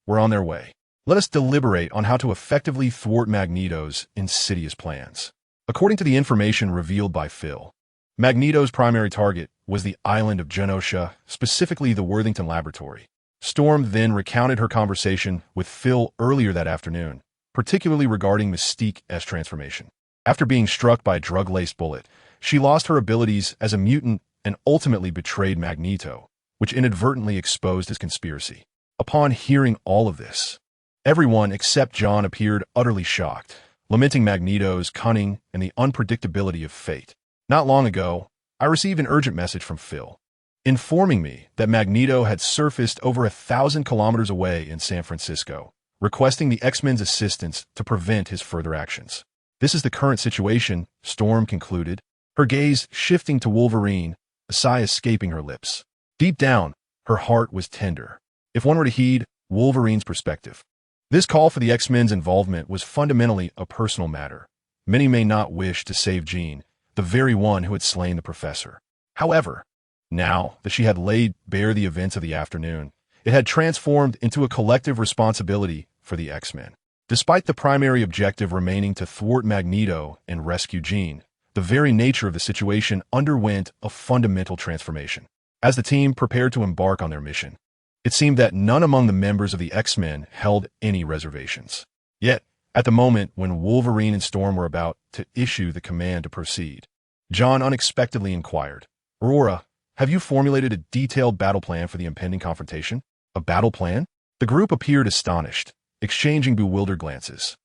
were on their way. Let us deliberate on how to effectively thwart Magneto's insidious plans." According to the information revealed by Phil, Magneto's primary target was the island of Genosha, specifically the Worthington Laboratory. Storm then recounted her conversation with Phil earlier that afternoon, particularly regarding Mystique's transformation. After being struck by a drug-laced bullet, she lost her abilities as a mutant and ultimately betrayed Magneto, which inadvertently exposed his conspiracy. Upon hearing all of this, everyone except John appeared utterly shocked, lamenting Magneto's cunning and the unpredictability of fate. "Not long ago, I received an urgent message from Phil. informing me that Magneto had surfaced over 1,000 kilometers away in San Francisco, requesting the X-Men's assistance to prevent his further actions. This is the current situation, Storm concluded, her gaze shifting to Wolverine, a sigh escaping her lips. Deep down, her heart was tender. If one were to heed Wolverine's perspective, this call for the X-Men's involvement was fundamentally a personal matter. Many may not wish to save Jean, the very one who had slain the professor. However, now that she had laid bare the events of the afternoon, it had transformed into a collective responsibility for the X-Men. Despite the primary objective remaining to thwart Magneto and rescue Jean, the very nature of the situation underwent a fundamental transformation. As the team prepared to embark on their mission, it seemed that none among the members of the X-Men held any reservations. Yet, at the moment when Wolverine and Storm were about to issue the command to proceed, John unexpectedly inquired, "Aurora, have you formulated a detailed battle plan for the impending confrontation?" "A battle plan?" The group appeared astonished, exchanging bewildered glances.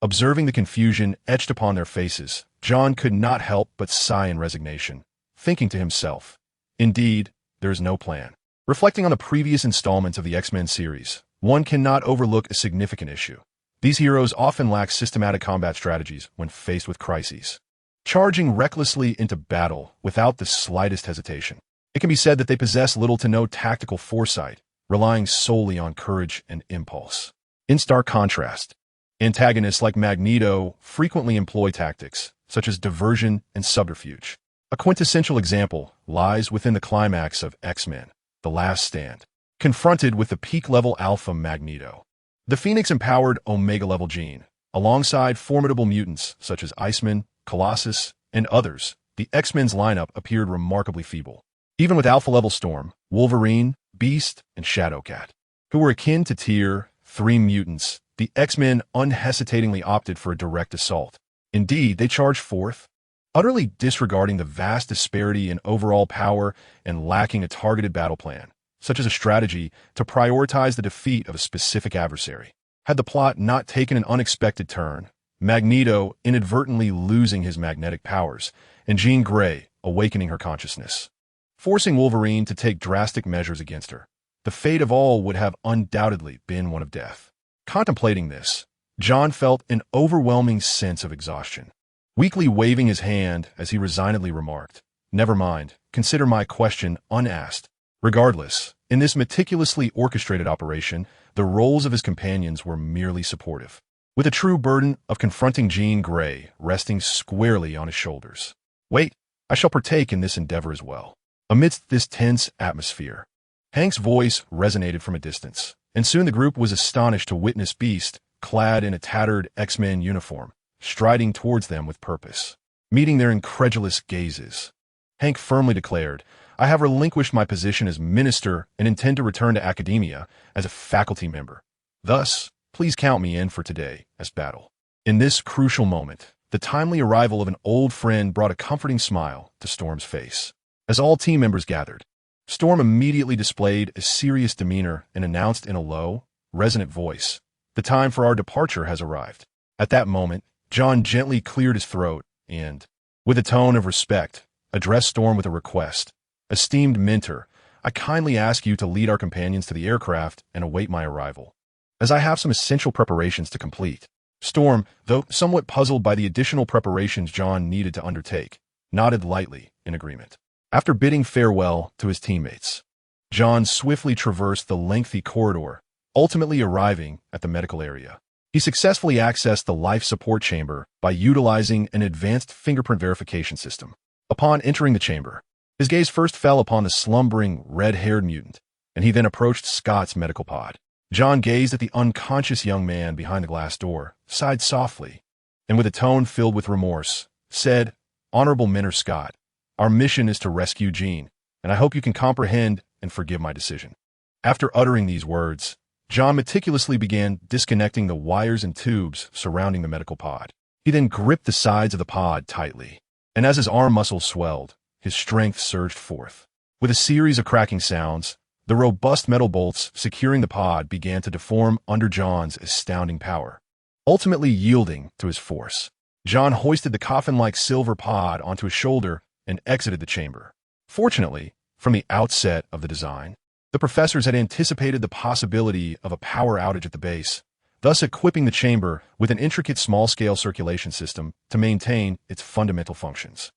Observing the confusion etched upon their faces, John could not help but sigh in resignation, thinking to himself, "Indeed, there is no plan." Reflecting on the previous installments of the X-Men series, one cannot overlook a significant issue. These heroes often lack systematic combat strategies when faced with crises, charging recklessly into battle without the slightest hesitation. It can be said that they possess little to no tactical foresight, relying solely on courage and impulse. In stark contrast, antagonists like Magneto frequently employ tactics such as diversion and subterfuge. A quintessential example lies within the climax of X-Men: The Last Stand. Confronted with the peak-level alpha Magneto, the Phoenix-empowered Omega-level Jean, alongside formidable mutants such as Iceman, Colossus, and others, the X-Men's lineup appeared remarkably feeble. Even with Alpha-level Storm, Wolverine, Beast, and Shadowcat, who were akin to Tier 3 mutants, the X-Men unhesitatingly opted for a direct assault. Indeed, they charged forth, utterly disregarding the vast disparity in overall power and lacking a targeted battle plan, such as a strategy to prioritize the defeat of a specific adversary. Had the plot not taken an unexpected turn, Magneto inadvertently losing his magnetic powers, and Jean Grey awakening her consciousness, forcing Wolverine to take drastic measures against her, the fate of all would have undoubtedly been one of death. Contemplating this, John felt an overwhelming sense of exhaustion, weakly waving his hand as he resignedly remarked, "Never mind, consider my question unasked." Regardless, in this meticulously orchestrated operation, the roles of his companions were merely supportive, with a true burden of confronting Jean Grey resting squarely on his shoulders. "Wait, I shall partake in this endeavor as well." Amidst this tense atmosphere, Hank's voice resonated from a distance, and soon the group was astonished to witness Beast, clad in a tattered X-Men uniform, striding towards them with purpose. Meeting their incredulous gazes, Hank firmly declared, "I have relinquished my position as minister and intend to return to academia as a faculty member. Thus, please count me in for today as battle." In this crucial moment, the timely arrival of an old friend brought a comforting smile to Storm's face. As all team members gathered, Storm immediately displayed a serious demeanor and announced in a low, resonant voice, "The time for our departure has arrived." At that moment, John gently cleared his throat and, with a tone of respect, addressed Storm with a request. "Esteemed mentor, I kindly ask you to lead our companions to the aircraft and await my arrival, as I have some essential preparations to complete." Storm, though somewhat puzzled by the additional preparations John needed to undertake, nodded lightly in agreement. After bidding farewell to his teammates, John swiftly traversed the lengthy corridor, ultimately arriving at the medical area. He successfully accessed the life support chamber by utilizing an advanced fingerprint verification system. Upon entering the chamber, his gaze first fell upon the slumbering, red-haired mutant, and he then approached Scott's medical pod. John gazed at the unconscious young man behind the glass door, sighed softly, and with a tone filled with remorse, said, "Honorable Mentor Scott, our mission is to rescue Jean, and I hope you can comprehend and forgive my decision." After uttering these words, John meticulously began disconnecting the wires and tubes surrounding the medical pod. He then gripped the sides of the pod tightly, and as his arm muscles swelled, his strength surged forth. With a series of cracking sounds, the robust metal bolts securing the pod began to deform under John's astounding power. Ultimately yielding to his force, John hoisted the coffin-like silver pod onto his shoulder and exited the chamber. Fortunately, From the outset of the design, the professors had anticipated the possibility of a power outage at the base, thus equipping the chamber with an intricate small-scale circulation system to maintain its fundamental functions.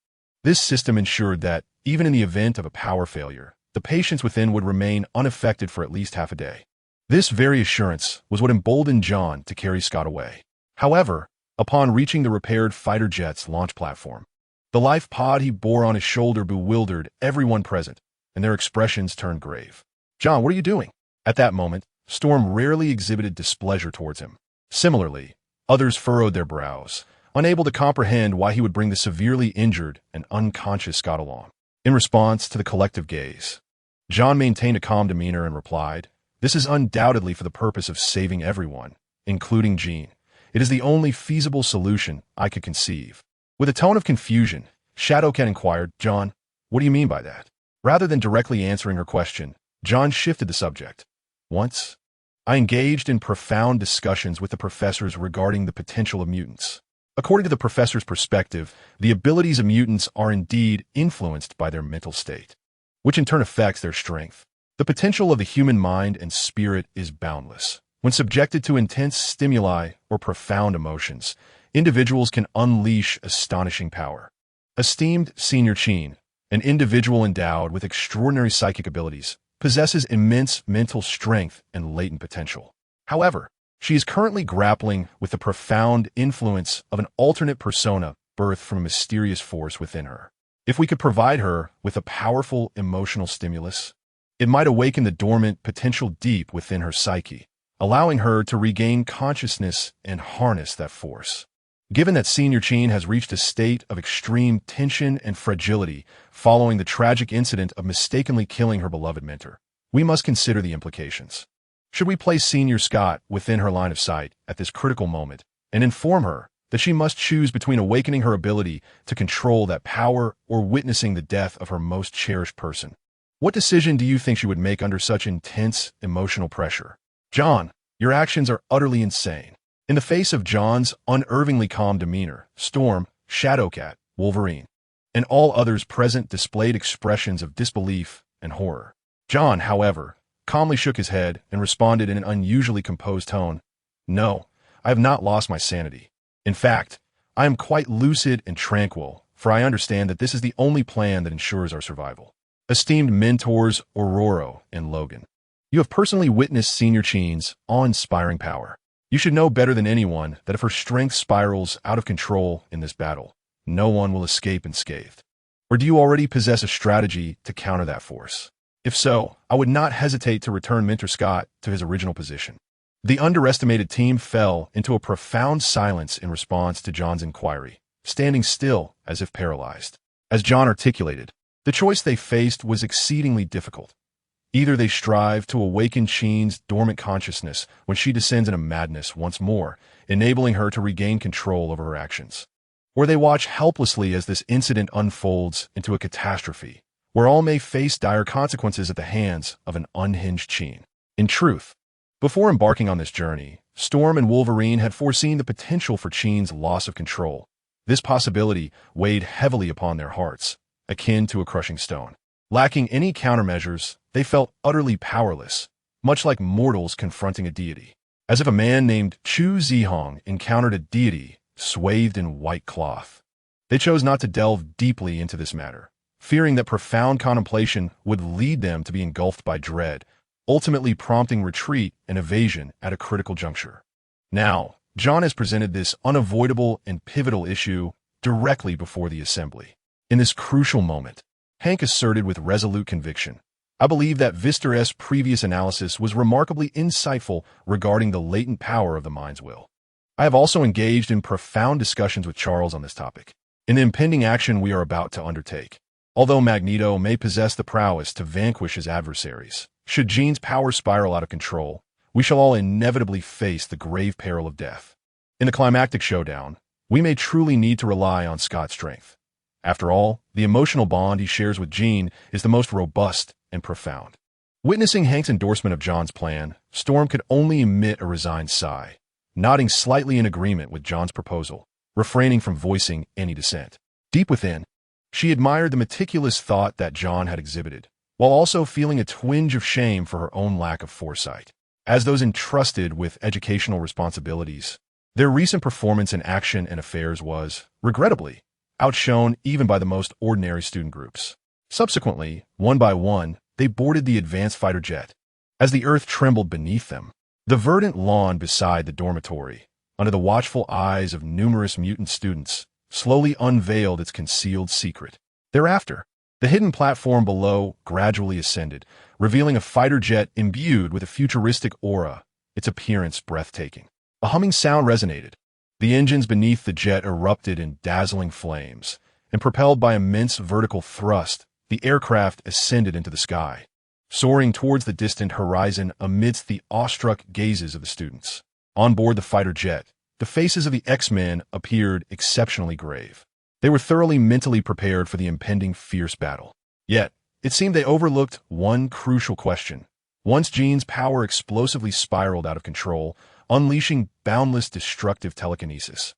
This system ensured that, even in the event of a power failure, the patients within would remain unaffected for at least half a day. This very assurance was what emboldened John to carry Scott away. However, upon reaching the repaired fighter jet's launch platform, the life pod he bore on his shoulder bewildered everyone present, and their expressions turned grave. "John, what are you doing?" At that moment, Storm rarely exhibited displeasure towards him. Similarly, others furrowed their brows, unable to comprehend why he would bring the severely injured and unconscious Scott along. In response to the collective gaze, John maintained a calm demeanor and replied, "This is undoubtedly for the purpose of saving everyone, including Jean. It is the only feasible solution I could conceive." With a tone of confusion, Shadowcat inquired, "John, what do you mean by that?" Rather than directly answering her question, John shifted the subject. "Once, I engaged in profound discussions with the professors regarding the potential of mutants. According to the professor's perspective, the abilities of mutants are indeed influenced by their mental state, which in turn affects their strength. The potential of the human mind and spirit is boundless. When subjected to intense stimuli or profound emotions, individuals can unleash astonishing power. Esteemed Senior Cheen, an individual endowed with extraordinary psychic abilities, possesses immense mental strength and latent potential. However, she is currently grappling with the profound influence of an alternate persona birthed from a mysterious force within her. If we could provide her with a powerful emotional stimulus, it might awaken the dormant potential deep within her psyche, allowing her to regain consciousness and harness that force. Given that Senior Cheen has reached a state of extreme tension and fragility following the tragic incident of mistakenly killing her beloved mentor, we must consider the implications. Should we place Senior Scott within her line of sight at this critical moment and inform her that she must choose between awakening her ability to control that power or witnessing the death of her most cherished person? What decision do you think she would make under such intense emotional pressure? John, your actions are utterly insane. In the face of John's unervingly calm demeanor, Storm, Shadowcat, Wolverine, and all others present displayed expressions of disbelief and horror. John, however, calmly shook his head and responded in an unusually composed tone, "No, I have not lost my sanity. In fact, I am quite lucid and tranquil, for I understand that this is the only plan that ensures our survival." Esteemed mentors Aurora and Logan, you have personally witnessed Senior Cheen's awe-inspiring power. You should know better than anyone that if her strength spirals out of control in this battle, no one will escape unscathed. Or do you already possess a strategy to counter that force? If so, I would not hesitate to return Mentor Scott to his original position. The underestimated team fell into a profound silence in response to John's inquiry, standing still as if paralyzed. As John articulated, the choice they faced was exceedingly difficult. Either they strive to awaken Cheen's dormant consciousness when she descends into madness once more, enabling her to regain control over her actions, or they watch helplessly as this incident unfolds into a catastrophe, where all may face dire consequences at the hands of an unhinged Cheen. In truth, before embarking on this journey, Storm and Wolverine had foreseen the potential for Cheen's loss of control. This possibility weighed heavily upon their hearts, akin to a crushing stone. Lacking any countermeasures, they felt utterly powerless, much like mortals confronting a deity. As if a man named Chu Zihong encountered a deity swathed in white cloth. They chose not to delve deeply into this matter, fearing that profound contemplation would lead them to be engulfed by dread, ultimately prompting retreat and evasion at a critical juncture. Now, John has presented this unavoidable and pivotal issue directly before the assembly. In this crucial moment, Hank asserted with resolute conviction, "I believe that Vister's previous analysis was remarkably insightful regarding the latent power of the mind's will. I have also engaged in profound discussions with Charles on this topic. In the impending action we are about to undertake, although Magneto may possess the prowess to vanquish his adversaries, should Jean's power spiral out of control, we shall all inevitably face the grave peril of death. In the climactic showdown, we may truly need to rely on Scott's strength. After all, the emotional bond he shares with Jean is the most robust and profound." Witnessing Hank's endorsement of John's plan, Storm could only emit a resigned sigh, nodding slightly in agreement with John's proposal, refraining from voicing any dissent. Deep within, she admired the meticulous thought that John had exhibited, while also feeling a twinge of shame for her own lack of foresight. As those entrusted with educational responsibilities, their recent performance in action and affairs was, regrettably, outshone even by the most ordinary student groups. Subsequently, one by one, they boarded the advanced fighter jet. As the earth trembled beneath them, the verdant lawn beside the dormitory, under the watchful eyes of numerous mutant students, slowly unveiled its concealed secret. Thereafter, the hidden platform below gradually ascended, revealing a fighter jet imbued with a futuristic aura, its appearance breathtaking. A humming sound resonated. The engines beneath the jet erupted in dazzling flames, and propelled by immense vertical thrust, the aircraft ascended into the sky, soaring towards the distant horizon amidst the awestruck gazes of the students. On board the fighter jet, the faces of the X-Men appeared exceptionally grave. They were thoroughly mentally prepared for the impending fierce battle. Yet, it seemed they overlooked one crucial question. Once Jean's power explosively spiraled out of control, unleashing boundless destructive telekinesis.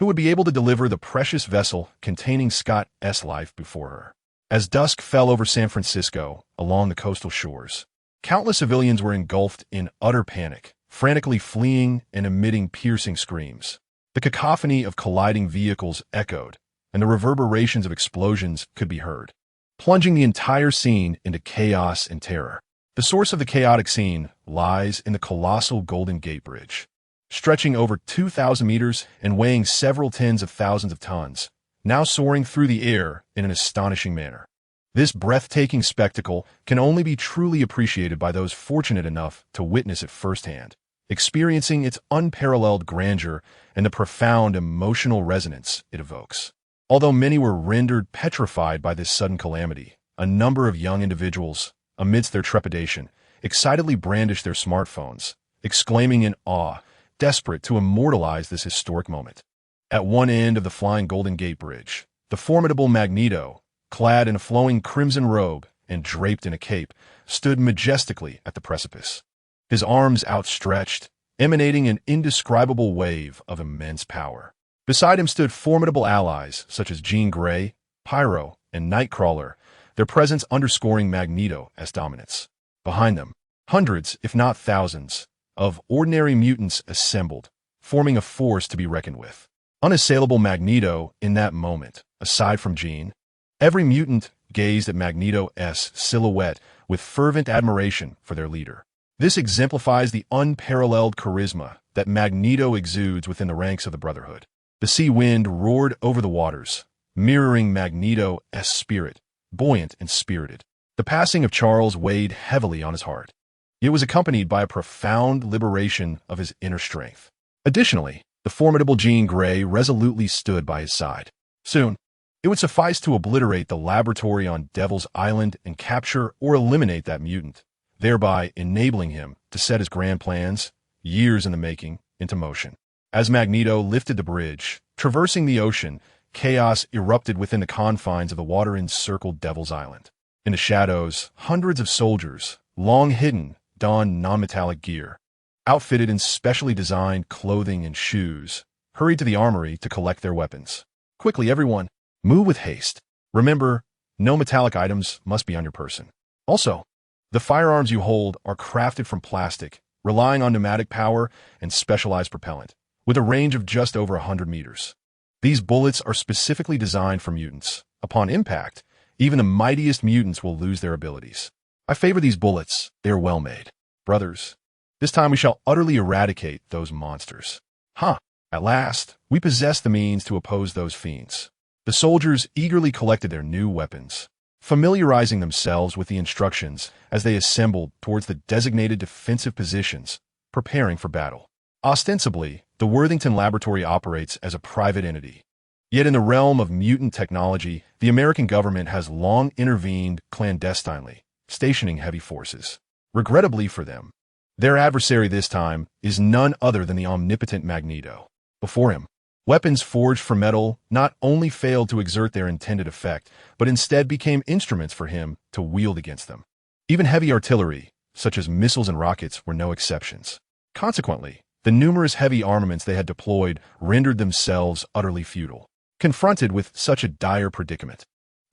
Who would be able to deliver the precious vessel containing Scott's life before her? As dusk fell over San Francisco, along the coastal shores, countless civilians were engulfed in utter panic, frantically fleeing and emitting piercing screams. The cacophony of colliding vehicles echoed, and the reverberations of explosions could be heard, plunging the entire scene into chaos and terror. The source of the chaotic scene lies in the colossal Golden Gate Bridge, stretching over 2,000 meters and weighing several tens of thousands of tons, now soaring through the air in an astonishing manner. This breathtaking spectacle can only be truly appreciated by those fortunate enough to witness it firsthand, experiencing its unparalleled grandeur and the profound emotional resonance it evokes. Although many were rendered petrified by this sudden calamity, a number of young individuals, amidst their trepidation, excitedly brandished their smartphones, exclaiming in awe, desperate to immortalize this historic moment. At one end of the flying Golden Gate Bridge, the formidable Magneto, clad in a flowing crimson robe and draped in a cape, stood majestically at the precipice, his arms outstretched, emanating an indescribable wave of immense power. Beside him stood formidable allies such as Jean Grey, Pyro, and Nightcrawler, their presence underscoring Magneto's dominance. Behind them, hundreds, if not thousands, of ordinary mutants assembled, forming a force to be reckoned with. Unassailable Magneto in that moment, aside from Jean, every mutant gazed at Magneto's silhouette with fervent admiration for their leader. This exemplifies the unparalleled charisma that Magneto exudes within the ranks of the Brotherhood. The sea wind roared over the waters, mirroring Magneto's spirit, buoyant and spirited. The passing of Charles weighed heavily on his heart. It was accompanied by a profound liberation of his inner strength. Additionally, the formidable Jean Grey resolutely stood by his side. Soon, it would suffice to obliterate the laboratory on Devil's Island and capture or eliminate that mutant, thereby enabling him to set his grand plans, years in the making, into motion. As Magneto lifted the bridge, traversing the ocean, chaos erupted within the confines of the water-encircled Devil's Island. In the shadows, hundreds of soldiers, long hidden, donned non-metallic gear, outfitted in specially designed clothing and shoes, hurried to the armory to collect their weapons. Quickly, everyone, move with haste. Remember, no metallic items must be on your person. Also, the firearms you hold are crafted from plastic, relying on pneumatic power and specialized propellant, with a range of just over 100 meters. These bullets are specifically designed for mutants. Upon impact, even the mightiest mutants will lose their abilities. I favor these bullets. They are well made. Brothers, this time we shall utterly eradicate those monsters. At last, we possess the means to oppose those fiends. The soldiers eagerly collected their new weapons, familiarizing themselves with the instructions as they assembled towards the designated defensive positions, preparing for battle. Ostensibly, the Worthington Laboratory operates as a private entity. Yet in the realm of mutant technology, the American government has long intervened clandestinely, stationing heavy forces. Regrettably for them, their adversary this time is none other than the omnipotent Magneto. Before him, weapons forged from metal not only failed to exert their intended effect, but instead became instruments for him to wield against them. Even heavy artillery, such as missiles and rockets, were no exceptions. Consequently, the numerous heavy armaments they had deployed rendered themselves utterly futile. Confronted with such a dire predicament,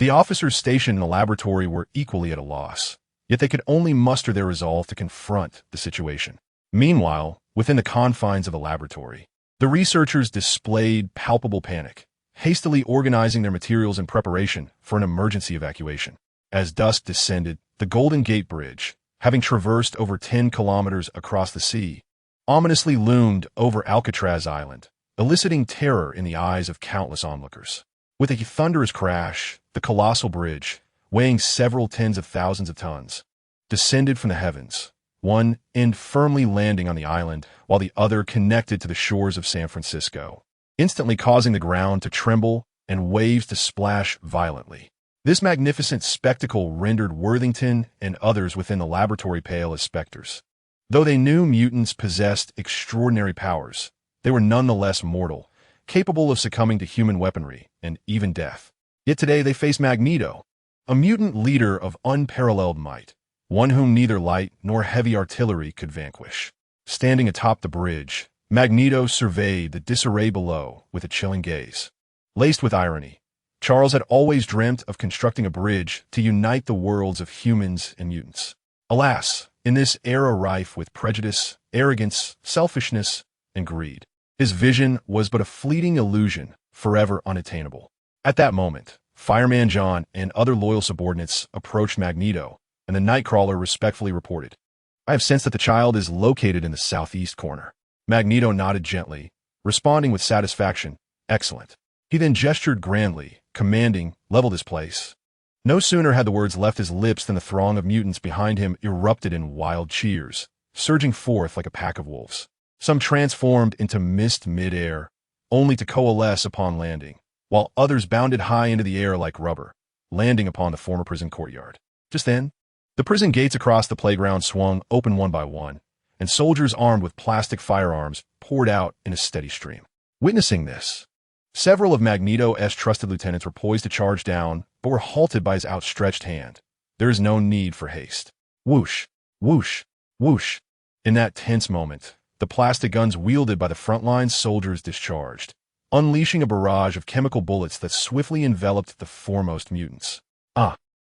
The officers stationed in the laboratory were equally at a loss, yet they could only muster their resolve to confront the situation. Meanwhile, within the confines of the laboratory, the researchers displayed palpable panic, hastily organizing their materials in preparation for an emergency evacuation. As dusk descended, the Golden Gate Bridge, having traversed over 10 kilometers across the sea, ominously loomed over Alcatraz Island, eliciting terror in the eyes of countless onlookers. With a thunderous crash, the colossal bridge, weighing several tens of thousands of tons, descended from the heavens, one end firmly landing on the island while the other connected to the shores of San Francisco, instantly causing the ground to tremble and waves to splash violently. This magnificent spectacle rendered Worthington and others within the laboratory pale as specters. Though they knew mutants possessed extraordinary powers, they were nonetheless mortal, capable of succumbing to human weaponry and even death. Yet today they faced Magneto, a mutant leader of unparalleled might, one whom neither light nor heavy artillery could vanquish. Standing atop the bridge, Magneto surveyed the disarray below with a chilling gaze. Laced with irony, Charles had always dreamt of constructing a bridge to unite the worlds of humans and mutants. Alas, in this era rife with prejudice, arrogance, selfishness, and greed, his vision was but a fleeting illusion, forever unattainable. At that moment, Fireman John and other loyal subordinates approached Magneto, and the Nightcrawler respectfully reported, "I have sensed that the child is located in the southeast corner." Magneto nodded gently, responding with satisfaction, "Excellent." He then gestured grandly, commanding, "Level this place." No sooner had the words left his lips than the throng of mutants behind him erupted in wild cheers, surging forth like a pack of wolves. Some transformed into mist mid-air, only to coalesce upon landing, while others bounded high into the air like rubber, landing upon the former prison courtyard. Just then, the prison gates across the playground swung open one by one, and soldiers armed with plastic firearms poured out in a steady stream. Witnessing this, several of Magneto's trusted lieutenants were poised to charge down, but were halted by his outstretched hand. There is no need for haste. Whoosh, whoosh, whoosh. In that tense moment, the plastic guns wielded by the frontline soldiers discharged, unleashing a barrage of chemical bullets that swiftly enveloped the foremost mutants.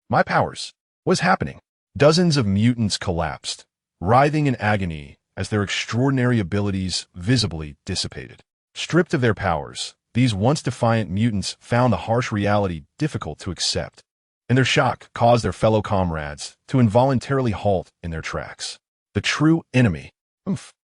My powers! What is happening? Dozens of mutants collapsed, writhing in agony as their extraordinary abilities visibly dissipated. Stripped of their powers, these once defiant mutants found the harsh reality difficult to accept, and their shock caused their fellow comrades to involuntarily halt in their tracks. The true enemy,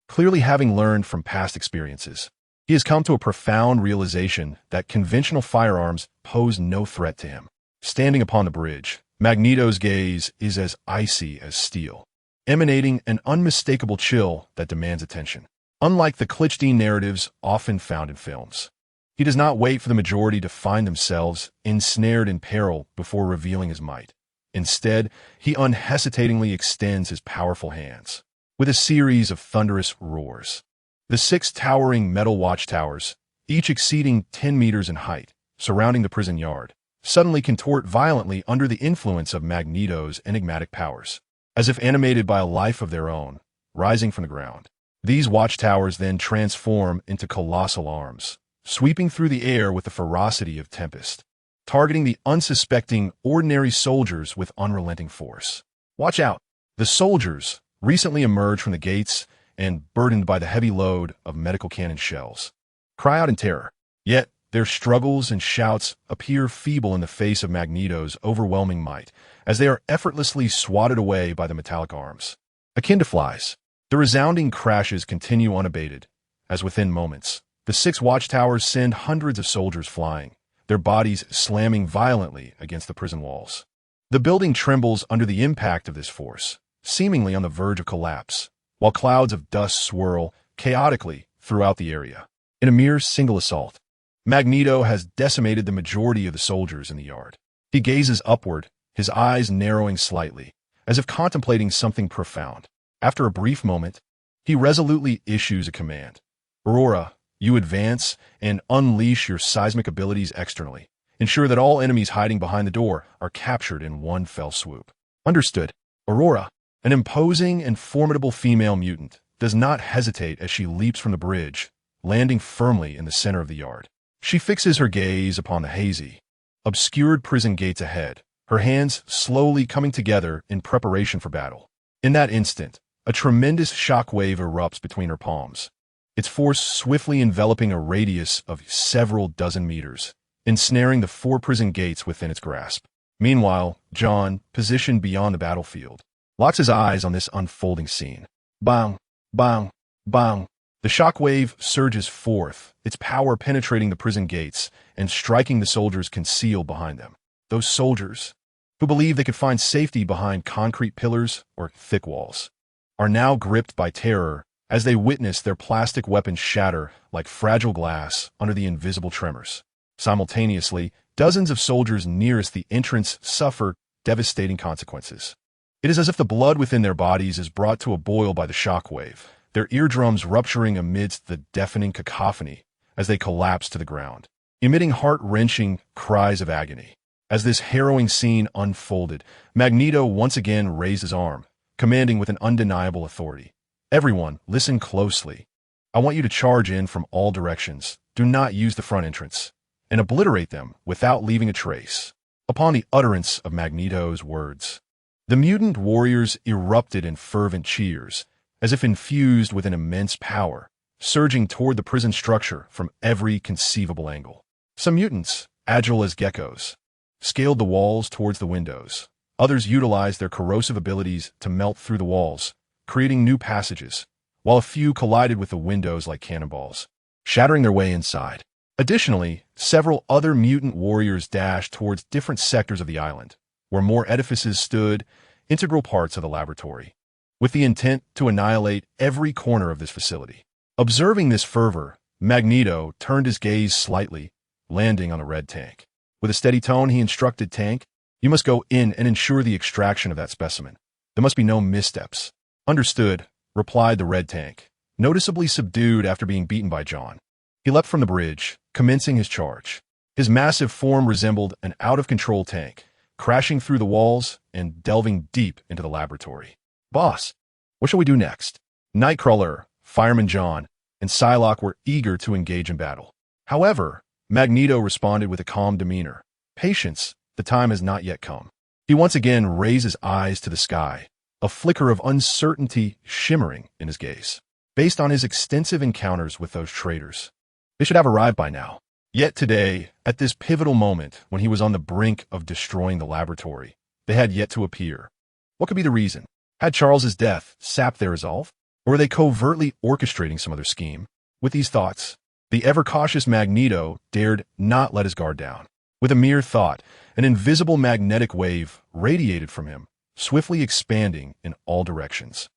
clearly having learned from past experiences, he has come to a profound realization that conventional firearms pose no threat to him. Standing upon the bridge, Magneto's gaze is as icy as steel, emanating an unmistakable chill that demands attention. Unlike the cliché narratives often found in films, he does not wait for the majority to find themselves ensnared in peril before revealing his might. Instead, he unhesitatingly extends his powerful hands. With a series of thunderous roars, the 6 towering metal watchtowers, each exceeding 10 meters in height, surrounding the prison yard, suddenly contort violently under the influence of Magneto's enigmatic powers, as if animated by a life of their own, rising from the ground. These watchtowers then transform into colossal arms, sweeping through the air with the ferocity of tempest, targeting the unsuspecting ordinary soldiers with unrelenting force. Watch out! The soldiers, recently emerged from the gates and burdened by the heavy load of medical cannon shells, cry out in terror. Yet, their struggles and shouts appear feeble in the face of Magneto's overwhelming might, as they are effortlessly swatted away by the metallic arms. Akin to flies, the resounding crashes continue unabated, as within moments, the 6 watchtowers send hundreds of soldiers flying, their bodies slamming violently against the prison walls. The building trembles under the impact of this force, seemingly on the verge of collapse, while clouds of dust swirl chaotically throughout the area. In a mere single assault, Magneto has decimated the majority of the soldiers in the yard. He gazes upward, his eyes narrowing slightly, as if contemplating something profound. After a brief moment, he resolutely issues a command. "Aurora, you advance and unleash your seismic abilities externally. Ensure that all enemies hiding behind the door are captured in one fell swoop." Understood. Aurora, an imposing and formidable female mutant, does not hesitate as she leaps from the bridge, landing firmly in the center of the yard. She fixes her gaze upon the hazy, obscured prison gates ahead, her hands slowly coming together in preparation for battle. In that instant, a tremendous shockwave erupts between her palms, its force swiftly enveloping a radius of several dozen meters, ensnaring the 4 prison gates within its grasp. Meanwhile, John, positioned beyond the battlefield, locks his eyes on this unfolding scene. Bang, bang, bang. The shockwave surges forth, its power penetrating the prison gates and striking the soldiers concealed behind them. Those soldiers, who believed they could find safety behind concrete pillars or thick walls, are now gripped by terror as they witness their plastic weapons shatter like fragile glass under the invisible tremors. Simultaneously, dozens of soldiers nearest the entrance suffer devastating consequences. It is as if the blood within their bodies is brought to a boil by the shockwave, their eardrums rupturing amidst the deafening cacophony as they collapse to the ground, emitting heart-wrenching cries of agony. As this harrowing scene unfolded, Magneto once again raised his arm, commanding with an undeniable authority. Everyone, listen closely. I want you to charge in from all directions. Do not use the front entrance, and obliterate them without leaving a trace. Upon the utterance of Magneto's words, the mutant warriors erupted in fervent cheers, as if infused with an immense power, surging toward the prison structure from every conceivable angle. Some mutants, agile as geckos, scaled the walls towards the windows. Others utilized their corrosive abilities to melt through the walls, creating new passages, while a few collided with the windows like cannonballs, shattering their way inside. Additionally, several other mutant warriors dashed towards different sectors of the island, where more edifices stood, integral parts of the laboratory, with the intent to annihilate every corner of this facility. Observing this fervor, Magneto turned his gaze slightly, landing on a red tank. With a steady tone, he instructed Tank, "You must go in and ensure the extraction of that specimen. There must be no missteps." "Understood," replied the red tank, noticeably subdued after being beaten by John. He leapt from the bridge, commencing his charge. His massive form resembled an out-of-control tank, crashing through the walls and delving deep into the laboratory. "Boss, what shall we do next?" Nightcrawler, Fireman John, and Psylocke were eager to engage in battle. However, Magneto responded with a calm demeanor. "Patience, the time has not yet come." He once again raised his eyes to the sky, a flicker of uncertainty shimmering in his gaze. Based on his extensive encounters with those traitors, they should have arrived by now. Yet today, at this pivotal moment when he was on the brink of destroying the laboratory, they had yet to appear. What could be the reason? Had Charles's death sapped their resolve? Or were they covertly orchestrating some other scheme? With these thoughts, the ever-cautious Magneto dared not let his guard down. With a mere thought, an invisible magnetic wave radiated from him, swiftly expanding in all directions.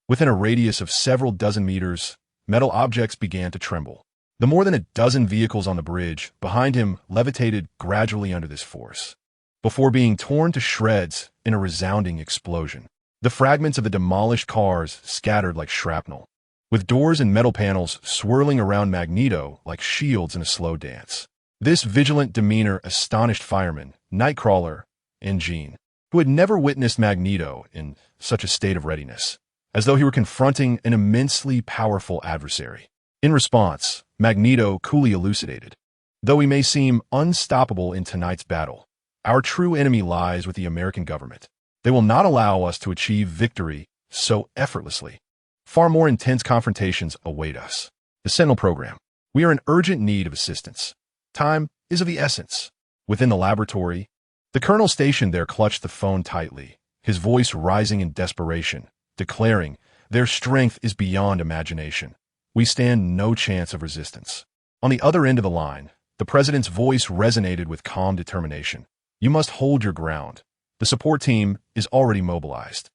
Within a radius of several dozen meters, metal objects began to tremble. The more than a dozen vehicles on the bridge behind him levitated gradually under this force, before being torn to shreds in a resounding explosion. The fragments of the demolished cars scattered like shrapnel, with doors and metal panels swirling around Magneto like shields in a slow dance. This vigilant demeanor astonished Fireman, Nightcrawler, and Jean, who had never witnessed Magneto in such a state of readiness, as though he were confronting an immensely powerful adversary. In response, Magneto coolly elucidated, "Though we may seem unstoppable in tonight's battle, our true enemy lies with the American government. They will not allow us to achieve victory so effortlessly. Far more intense confrontations await us. The Sentinel Program. We are in urgent need of assistance. Time is of the essence." Within the laboratory, the colonel stationed there clutched the phone tightly, his voice rising in desperation, declaring, "Their strength is beyond imagination. We stand no chance of resistance." On the other end of the line, the president's voice resonated with calm determination. "You must hold your ground. The support team is already mobilized.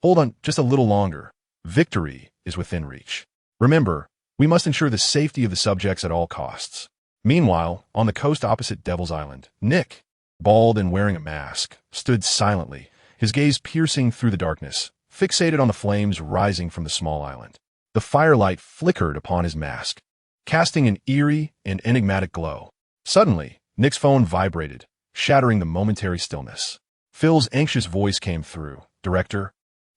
Hold on just a little longer. Victory is within reach. Remember, we must ensure the safety of the subjects at all costs." Meanwhile, on the coast opposite Devil's Island, Nick, bald and wearing a mask, stood silently, his gaze piercing through the darkness, fixated on the flames rising from the small island. The firelight flickered upon his mask, casting an eerie and enigmatic glow. Suddenly, Nick's phone vibrated, shattering the momentary stillness. Phil's anxious voice came through. "Director,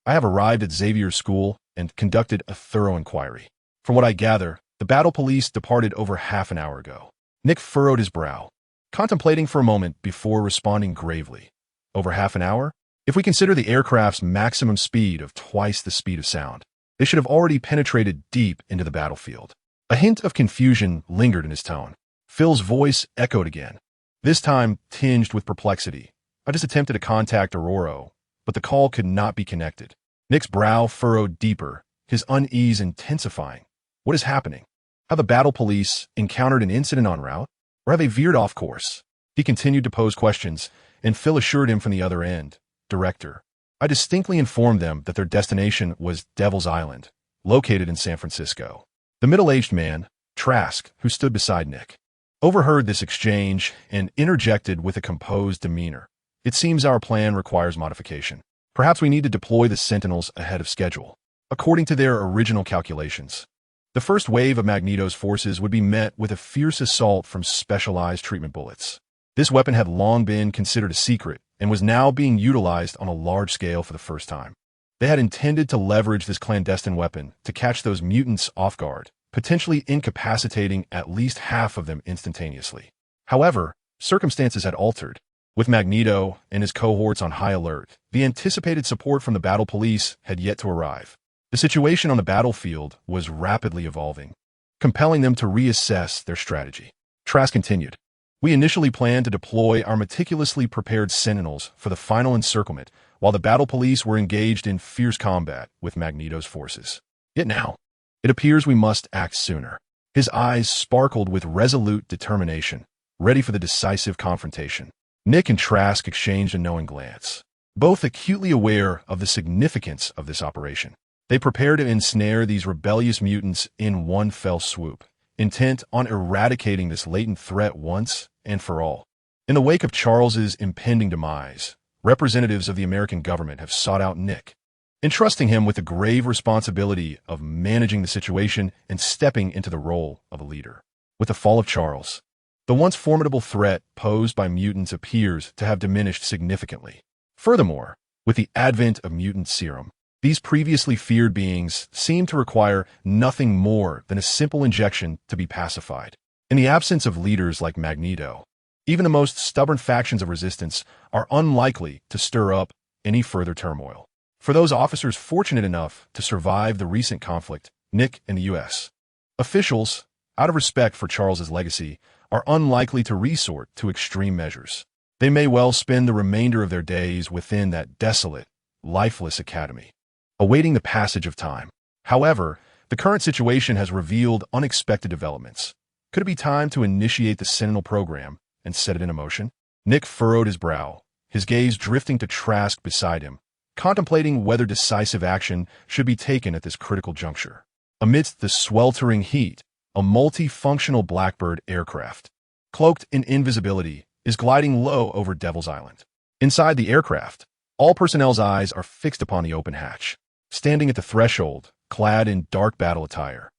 I have arrived at Xavier's school and conducted a thorough inquiry. From what I gather, the battle police departed over half an hour ago." Nick furrowed his brow. contemplating for a moment before responding gravely. Over half an hour? If we consider the aircraft's maximum speed of twice the speed of sound, they should have already penetrated deep into the battlefield. A hint of confusion lingered in his tone. Phil's voice echoed again, this time tinged with perplexity. I just attempted to contact Aurora, but the call could not be connected. Nick's brow furrowed deeper, his unease intensifying. What is happening? Have the battle police encountered an incident en route? Or have they veered off course? He continued to pose questions, and Phil assured him from the other end, Director, I distinctly informed them that their destination was Devil's Island, located in San Francisco. The middle-aged man, Trask, who stood beside Nick, overheard this exchange and interjected with a composed demeanor. It seems our plan requires modification. Perhaps we need to deploy the Sentinels ahead of schedule. According to their original calculations, the first wave of Magneto's forces would be met with a fierce assault from specialized treatment bullets. This weapon had long been considered a secret and was now being utilized on a large scale for the first time. They had intended to leverage this clandestine weapon to catch those mutants off guard, potentially incapacitating at least half of them instantaneously. However, circumstances had altered. With Magneto and his cohorts on high alert, the anticipated support from the battle police had yet to arrive. The situation on the battlefield was rapidly evolving, compelling them to reassess their strategy. Trask continued. We initially planned to deploy our meticulously prepared Sentinels for the final encirclement, while the battle police were engaged in fierce combat with Magneto's forces. Yet now, it appears we must act sooner. His eyes sparkled with resolute determination, ready for the decisive confrontation. Nick and Trask exchanged a knowing glance, both acutely aware of the significance of this operation. They prepared to ensnare these rebellious mutants in one fell swoop, intent on eradicating this latent threat once and for all. In the wake of Charles's impending demise, representatives of the American government have sought out Nick, entrusting him with the grave responsibility of managing the situation and stepping into the role of a leader. With the fall of Charles, the once formidable threat posed by mutants appears to have diminished significantly. Furthermore, with the advent of mutant serum, these previously feared beings seem to require nothing more than a simple injection to be pacified. In the absence of leaders like Magneto, even the most stubborn factions of resistance are unlikely to stir up any further turmoil. For those officers fortunate enough to survive the recent conflict, Nick and the U.S. officials, out of respect for Charles's legacy, are unlikely to resort to extreme measures. They may well spend the remainder of their days within that desolate, lifeless academy, awaiting the passage of time. However, the current situation has revealed unexpected developments. Could it be time to initiate the Sentinel Program and set it in motion? Nick furrowed his brow, his gaze drifting to Trask beside him, contemplating whether decisive action should be taken at this critical juncture. Amidst the sweltering heat, a multifunctional Blackbird aircraft, cloaked in invisibility, is gliding low over Devil's Island. Inside the aircraft, all personnel's eyes are fixed upon the open hatch. Standing at the threshold, clad in dark battle attire,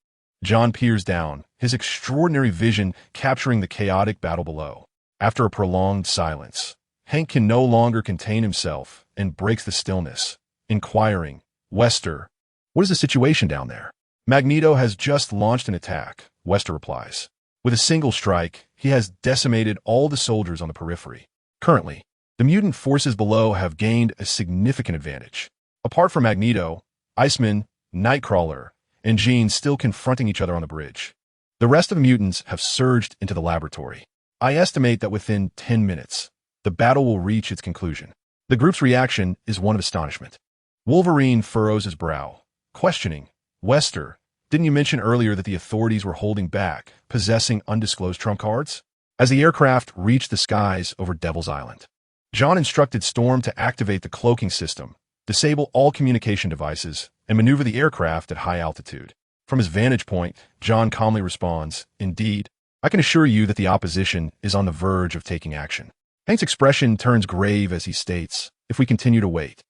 John peers down, his extraordinary vision capturing the chaotic battle below. After a prolonged silence, Hank can no longer contain himself and breaks the stillness, inquiring, Wester, what is the situation down there? Magneto has just launched an attack, Wester replies. With a single strike, he has decimated all the soldiers on the periphery. Currently, the mutant forces below have gained a significant advantage. Apart from Magneto, Iceman, Nightcrawler, and Jean still confronting each other on the bridge, the rest of the mutants have surged into the laboratory. I estimate that within 10 minutes, the battle will reach its conclusion. The group's reaction is one of astonishment. Wolverine furrows his brow, questioning, Wester, didn't you mention earlier that the authorities were holding back, possessing undisclosed trump cards? As the aircraft reached the skies over Devil's Island, John instructed Storm to activate the cloaking system, disable all communication devices, and maneuver the aircraft at high altitude. From his vantage point, John calmly responds, Indeed, I can assure you that the opposition is on the verge of taking action. Hank's expression turns grave as he states, If we continue to wait,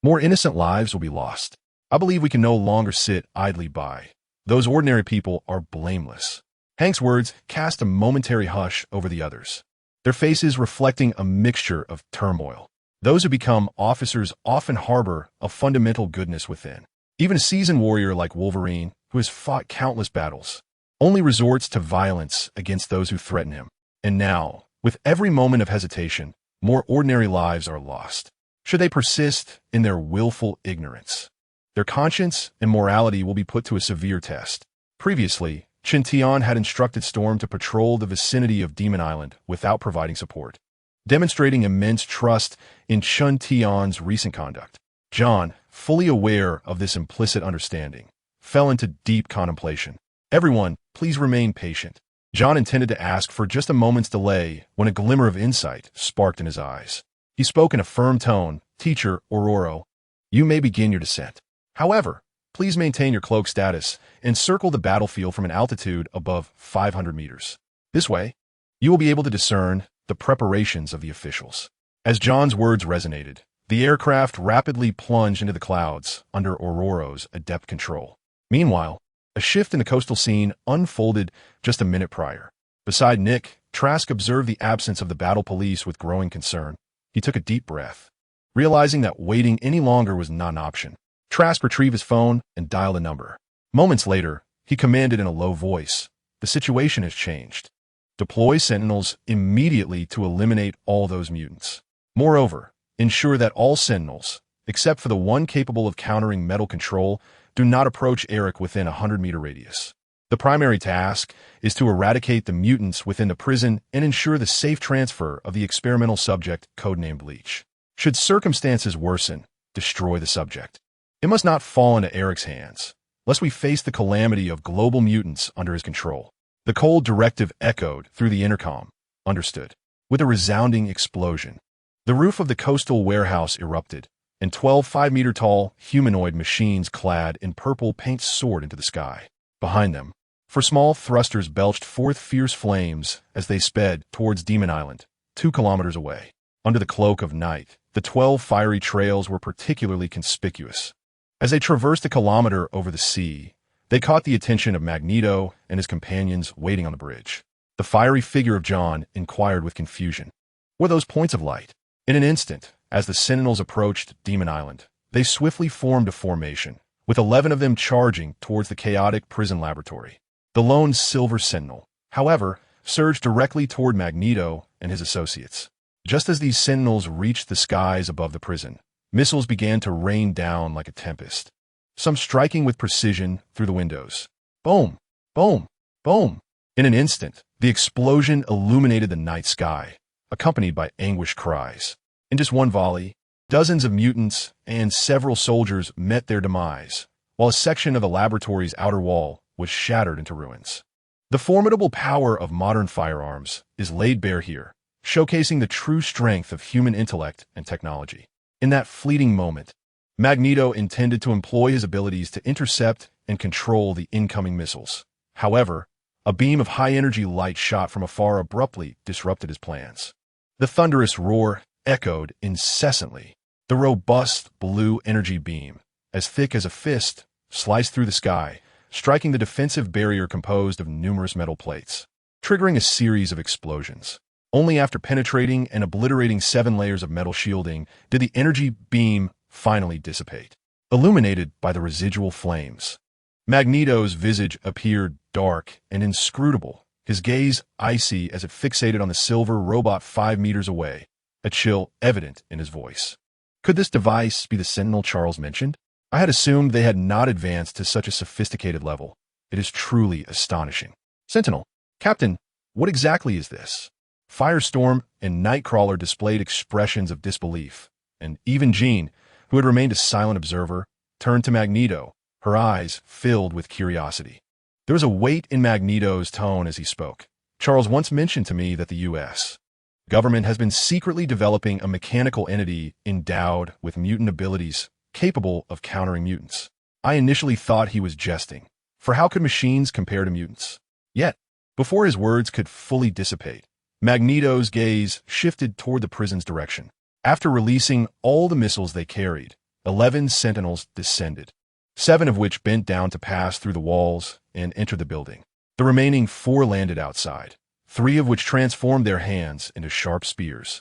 more innocent lives will be lost. I believe we can no longer sit idly by. Those ordinary people are blameless. Hank's words cast a momentary hush over the others, their faces reflecting a mixture of turmoil. Those who become officers often harbor a fundamental goodness within. Even a seasoned warrior like Wolverine, who has fought countless battles, only resorts to violence against those who threaten him. And now, With every moment of hesitation, more ordinary lives are lost. Should they persist in their willful ignorance, their conscience and morality will be put to a severe test. Previously, Tian had instructed Storm to patrol the vicinity of Demon Island without providing support, demonstrating immense trust in Tian's recent conduct. John, fully aware of this implicit understanding, fell into deep contemplation. "Everyone, please remain patient." John intended to ask for just a moment's delay when a glimmer of insight sparked in his eyes. He spoke in a firm tone, "Teacher Aurora, you may begin your descent. However, please maintain your cloak status and circle the battlefield from an altitude above 500 meters. This way, you will be able to discern the preparations of the officials." As John's words resonated, the aircraft rapidly plunged into the clouds under Aurora's adept control. Meanwhile, a shift in the coastal scene unfolded just a minute prior. Beside Nick, Trask observed the absence of the battle police with growing concern. He took a deep breath, realizing that waiting any longer was not an option. Trask retrieved his phone and dialed a number. Moments later, he commanded in a low voice, "The situation has changed. Deploy Sentinels immediately to eliminate all those mutants. Moreover, ensure that all Sentinels, except for the one capable of countering metal control, do not approach Eric within a 100-meter radius. The primary task is to eradicate the mutants within the prison and ensure the safe transfer of the experimental subject codenamed Leech. Should circumstances worsen, destroy the subject. It must not fall into Eric's hands, lest we face the calamity of global mutants under his control." The cold directive echoed through the intercom. "Understood." With a resounding explosion, the roof of the coastal warehouse erupted, and 12 5-meter-tall humanoid machines clad in purple paint soared into the sky. Behind them, four small thrusters belched forth fierce flames as they sped towards Demon Island, 2 kilometers away. Under the cloak of night, the 12 fiery trails were particularly conspicuous. As they traversed a kilometer over the sea, they caught the attention of Magneto and his companions waiting on the bridge. The fiery figure of John inquired with confusion, "What are those points of light?" In an instant, as the Sentinels approached Demon Island, they swiftly formed a formation, with 11 of them charging towards the chaotic prison laboratory. The lone Silver Sentinel, however, surged directly toward Magneto and his associates. Just as these Sentinels reached the skies above the prison, missiles began to rain down like a tempest, some striking with precision through the windows. Boom! Boom! Boom! In an instant, the explosion illuminated the night sky, accompanied by anguished cries. In just one volley, dozens of mutants and several soldiers met their demise, while a section of the laboratory's outer wall was shattered into ruins. The formidable power of modern firearms is laid bare here, showcasing the true strength of human intellect and technology. In that fleeting moment, Magneto intended to employ his abilities to intercept and control the incoming missiles. However, a beam of high-energy light shot from afar abruptly disrupted his plans. The thunderous roar echoed incessantly. The robust blue energy beam, as thick as a fist, sliced through the sky, striking the defensive barrier composed of numerous metal plates, triggering a series of explosions. Only after penetrating and obliterating 7 layers of metal shielding did the energy beam finally dissipate, illuminated by the residual flames. Magneto's visage appeared dark and inscrutable, his gaze icy as it fixated on the silver robot 5 meters away, a chill evident in his voice. Could this device be the Sentinel Charles mentioned? I had assumed they had not advanced to such a sophisticated level. It is truly astonishing. Sentinel, Captain, what exactly is this? Firestorm and Nightcrawler displayed expressions of disbelief, and even Jean, who had remained a silent observer, turned to Magneto, her eyes filled with curiosity. There was a weight in Magneto's tone as he spoke. Charles once mentioned to me that the U.S. government has been secretly developing a mechanical entity endowed with mutant abilities capable of countering mutants. I initially thought he was jesting, for how could machines compare to mutants? Yet, before his words could fully dissipate, Magneto's gaze shifted toward the prison's direction. After releasing all the missiles they carried, 11 Sentinels descended, 7 of which bent down to pass through the walls and enter the building. The remaining 4 landed outside, 3 of which transformed their hands into sharp spears,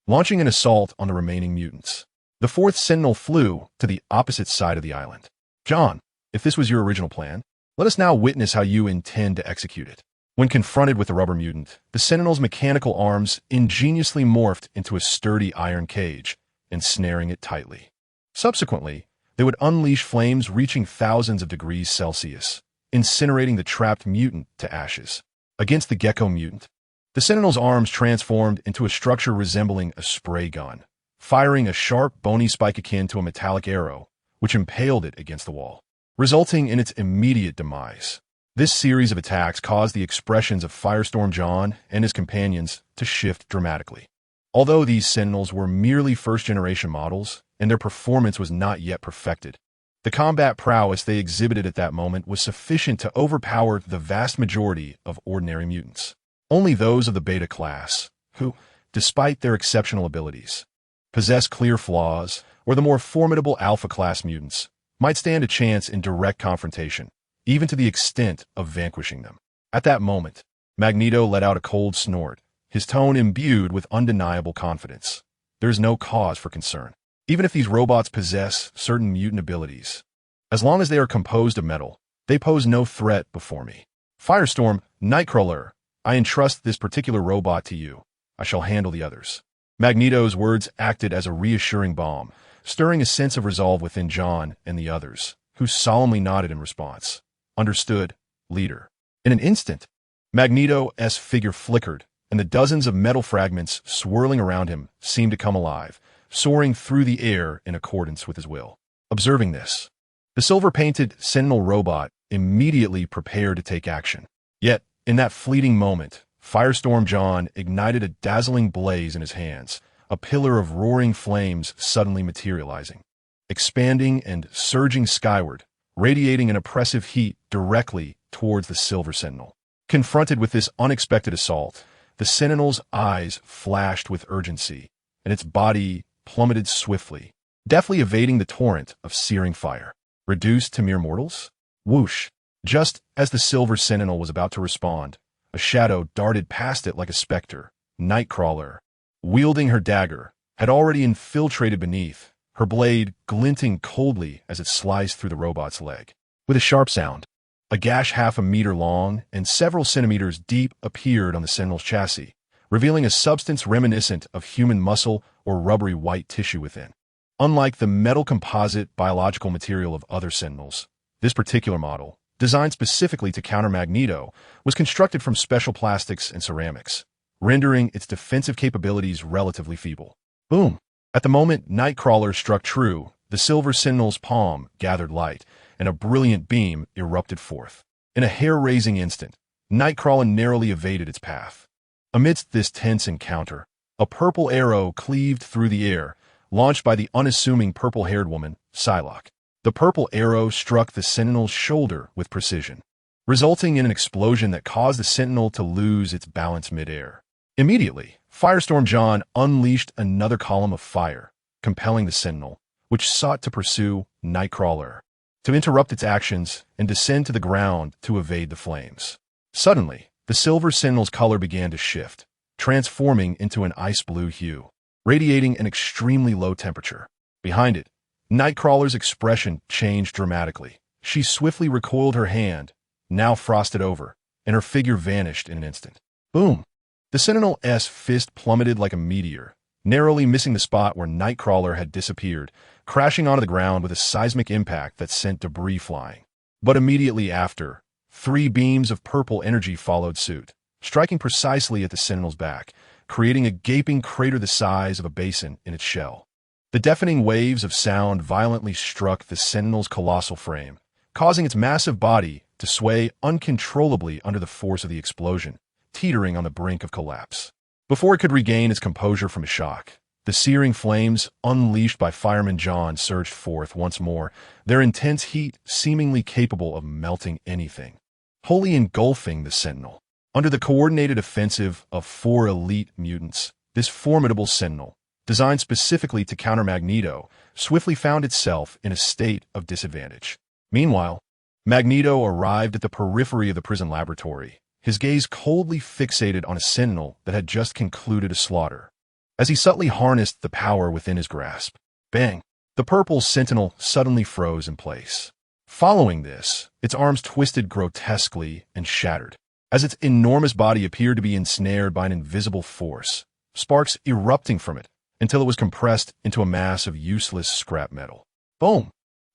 launching an assault on the remaining mutants. The 4th Sentinel flew to the opposite side of the island. John, if this was your original plan, let us now witness how you intend to execute it. When confronted with the rubber mutant, the Sentinel's mechanical arms ingeniously morphed into a sturdy iron cage, ensnaring it tightly. Subsequently, they would unleash flames reaching thousands of degrees Celsius, incinerating the trapped mutant to ashes. Against the Gecko mutant, the Sentinel's arms transformed into a structure resembling a spray gun, firing a sharp, bony spike akin to a metallic arrow, which impaled it against the wall, resulting in its immediate demise. This series of attacks caused the expressions of Firestorm John and his companions to shift dramatically. Although these Sentinels were merely first-generation models, and their performance was not yet perfected, the combat prowess they exhibited at that moment was sufficient to overpower the vast majority of ordinary mutants. Only those of the Beta class, who, despite their exceptional abilities, possess clear flaws, or the more formidable Alpha class mutants, might stand a chance in direct confrontation, even to the extent of vanquishing them. At that moment, Magneto let out a cold snort, his tone imbued with undeniable confidence. There is no cause for concern, even if these robots possess certain mutant abilities. As long as they are composed of metal, they pose no threat before me. Firestorm, Nightcrawler, I entrust this particular robot to you. I shall handle the others. Magneto's words acted as a reassuring balm, stirring a sense of resolve within John and the others, who solemnly nodded in response. Understood, leader. In an instant, Magneto's figure flickered, and the dozens of metal fragments swirling around him seemed to come alive, soaring through the air in accordance with his will. Observing this, the silver-painted Sentinel robot immediately prepared to take action. Yet, in that fleeting moment, Firestorm John ignited a dazzling blaze in his hands, a pillar of roaring flames suddenly materializing, expanding and surging skyward, radiating an oppressive heat directly towards the Silver Sentinel. Confronted with this unexpected assault, the Sentinel's eyes flashed with urgency, and its body plummeted swiftly, deftly evading the torrent of searing fire. Reduced to mere mortals? Whoosh! Just as the Silver Sentinel was about to respond, a shadow darted past it like a specter. Nightcrawler, wielding her dagger, had already infiltrated beneath, her blade glinting coldly as it sliced through the robot's leg. With a sharp sound, a gash half a meter long and several centimeters deep appeared on the Sentinel's chassis, revealing a substance reminiscent of human muscle or rubbery white tissue within. Unlike the metal composite biological material of other Sentinels, this particular model, designed specifically to counter Magneto, was constructed from special plastics and ceramics, rendering its defensive capabilities relatively feeble. Boom! At the moment Nightcrawler struck true, the Silver Sentinel's palm gathered light, and a brilliant beam erupted forth. In a hair-raising instant, Nightcrawler narrowly evaded its path. Amidst this tense encounter, a purple arrow cleaved through the air, launched by the unassuming purple-haired woman, Psylocke. The purple arrow struck the Sentinel's shoulder with precision, resulting in an explosion that caused the Sentinel to lose its balance mid-air. Immediately, Firestorm John unleashed another column of fire, compelling the Sentinel, which sought to pursue Nightcrawler, to interrupt its actions and descend to the ground to evade the flames. Suddenly, the Silver Sentinel's color began to shift, transforming into an ice-blue hue, radiating an extremely low temperature. Behind it, Nightcrawler's expression changed dramatically. She swiftly recoiled her hand, now frosted over, and her figure vanished in an instant. Boom! The Sentinel's fist plummeted like a meteor, narrowly missing the spot where Nightcrawler had disappeared, crashing onto the ground with a seismic impact that sent debris flying. But immediately after, 3 beams of purple energy followed suit, striking precisely at the Sentinel's back, creating a gaping crater the size of a basin in its shell. The deafening waves of sound violently struck the Sentinel's colossal frame, causing its massive body to sway uncontrollably under the force of the explosion, teetering on the brink of collapse. Before it could regain its composure from a shock, the searing flames unleashed by Fireman John surged forth once more, their intense heat seemingly capable of melting anything, wholly engulfing the Sentinel. Under the coordinated offensive of 4 elite mutants, this formidable Sentinel, designed specifically to counter Magneto, swiftly found itself in a state of disadvantage. Meanwhile, Magneto arrived at the periphery of the prison laboratory, his gaze coldly fixated on a Sentinel that had just concluded a slaughter. As he subtly harnessed the power within his grasp, bang, the purple Sentinel suddenly froze in place. Following this, its arms twisted grotesquely and shattered, as its enormous body appeared to be ensnared by an invisible force, sparks erupting from it until it was compressed into a mass of useless scrap metal. Boom!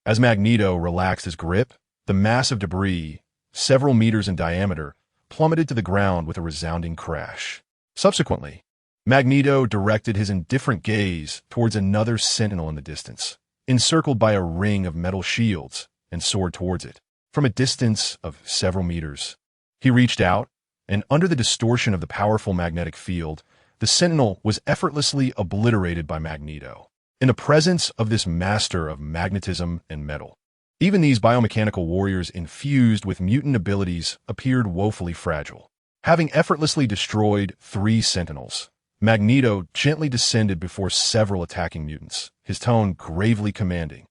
As Magneto relaxed his grip, the mass of debris, several meters in diameter, plummeted to the ground with a resounding crash. Subsequently, Magneto directed his indifferent gaze towards another Sentinel in the distance, encircled by a ring of metal shields, and soared towards it. From a distance of several meters, he reached out, and under the distortion of the powerful magnetic field, the Sentinel was effortlessly obliterated by Magneto. In the presence of this master of magnetism and metal, even these biomechanical warriors infused with mutant abilities appeared woefully fragile. Having effortlessly destroyed 3 Sentinels, Magneto gently descended before several attacking mutants, his tone gravely commanding,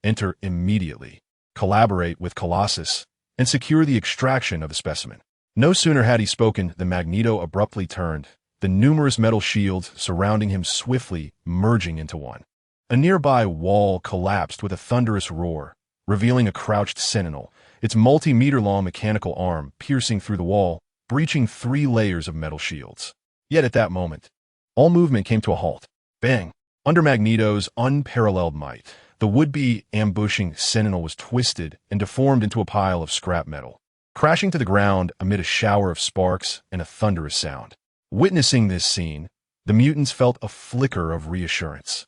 "Enter immediately, collaborate with Colossus, and secure the extraction of the specimen." No sooner had he spoken than Magneto abruptly turned, the numerous metal shields surrounding him swiftly merging into one. A nearby wall collapsed with a thunderous roar, revealing a crouched Sentinel, its multi-meter-long mechanical arm piercing through the wall, breaching 3 layers of metal shields. Yet at that moment, all movement came to a halt. Bang! Under Magneto's unparalleled might, the would-be ambushing Sentinel was twisted and deformed into a pile of scrap metal, crashing to the ground amid a shower of sparks and a thunderous sound. Witnessing this scene, the mutants felt a flicker of reassurance,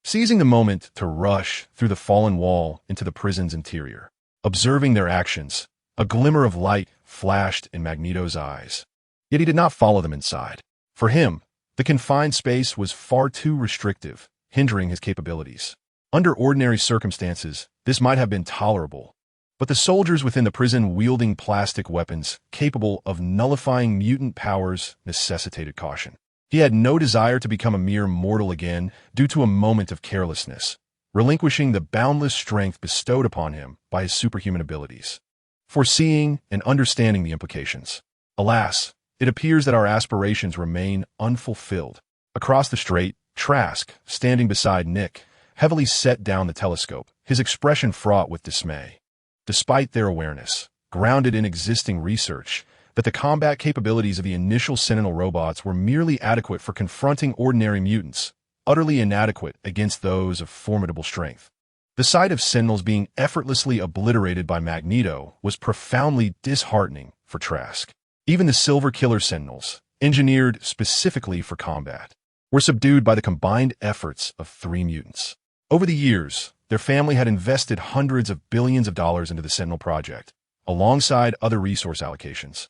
seizing the moment to rush through the fallen wall into the prison's interior. Observing their actions, a glimmer of light flashed in Magneto's eyes. Yet he did not follow them inside. For him, the confined space was far too restrictive, hindering his capabilities. Under ordinary circumstances, this might have been tolerable, but the soldiers within the prison wielding plastic weapons capable of nullifying mutant powers necessitated caution. He had no desire to become a mere mortal again due to a moment of carelessness, relinquishing the boundless strength bestowed upon him by his superhuman abilities. Foreseeing and understanding the implications. Alas, it appears that our aspirations remain unfulfilled. Across the strait, Trask, standing beside Nick, heavily set down the telescope, his expression fraught with dismay. Despite their awareness, grounded in existing research, that the combat capabilities of the initial Sentinel robots were merely adequate for confronting ordinary mutants, utterly inadequate against those of formidable strength. The sight of Sentinels being effortlessly obliterated by Magneto was profoundly disheartening for Trask. Even the Silver Killer Sentinels, engineered specifically for combat, were subdued by the combined efforts of 3 mutants. Over the years, their family had invested hundreds of billions of dollars into the Sentinel project, alongside other resource allocations,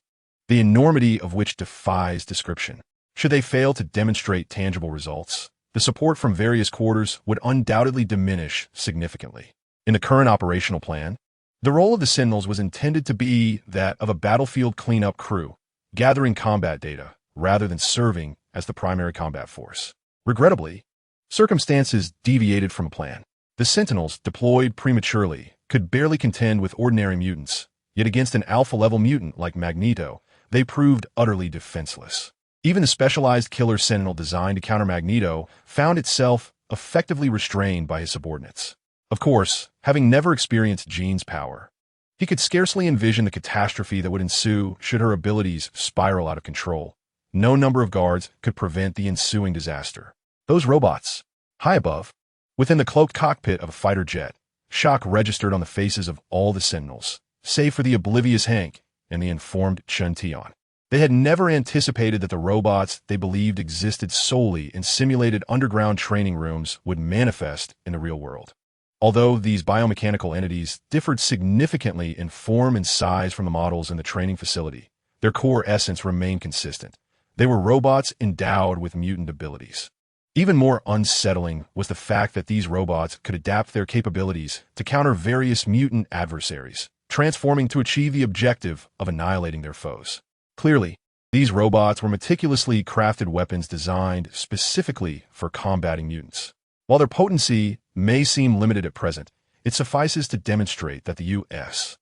the enormity of which defies description. Should they fail to demonstrate tangible results, the support from various quarters would undoubtedly diminish significantly. In the current operational plan, the role of the Sentinels was intended to be that of a battlefield cleanup crew, gathering combat data rather than serving as the primary combat force. Regrettably, circumstances deviated from plan. The Sentinels, deployed prematurely, could barely contend with ordinary mutants, yet against an alpha-level mutant like Magneto, they proved utterly defenseless. Even the specialized killer Sentinel designed to counter Magneto found itself effectively restrained by his subordinates. Of course, having never experienced Jean's power, he could scarcely envision the catastrophe that would ensue should her abilities spiral out of control. No number of guards could prevent the ensuing disaster. Those robots, high above, within the cloaked cockpit of a fighter jet, shock registered on the faces of all the Sentinels, save for the oblivious Hank and the informed Chun-Tion. They had never anticipated that the robots they believed existed solely in simulated underground training rooms would manifest in the real world. Although these biomechanical entities differed significantly in form and size from the models in the training facility, their core essence remained consistent. They were robots endowed with mutant abilities. Even more unsettling was the fact that these robots could adapt their capabilities to counter various mutant adversaries, transforming to achieve the objective of annihilating their foes. Clearly, these robots were meticulously crafted weapons designed specifically for combating mutants. While their potency may seem limited at present, it suffices to demonstrate that the U.S.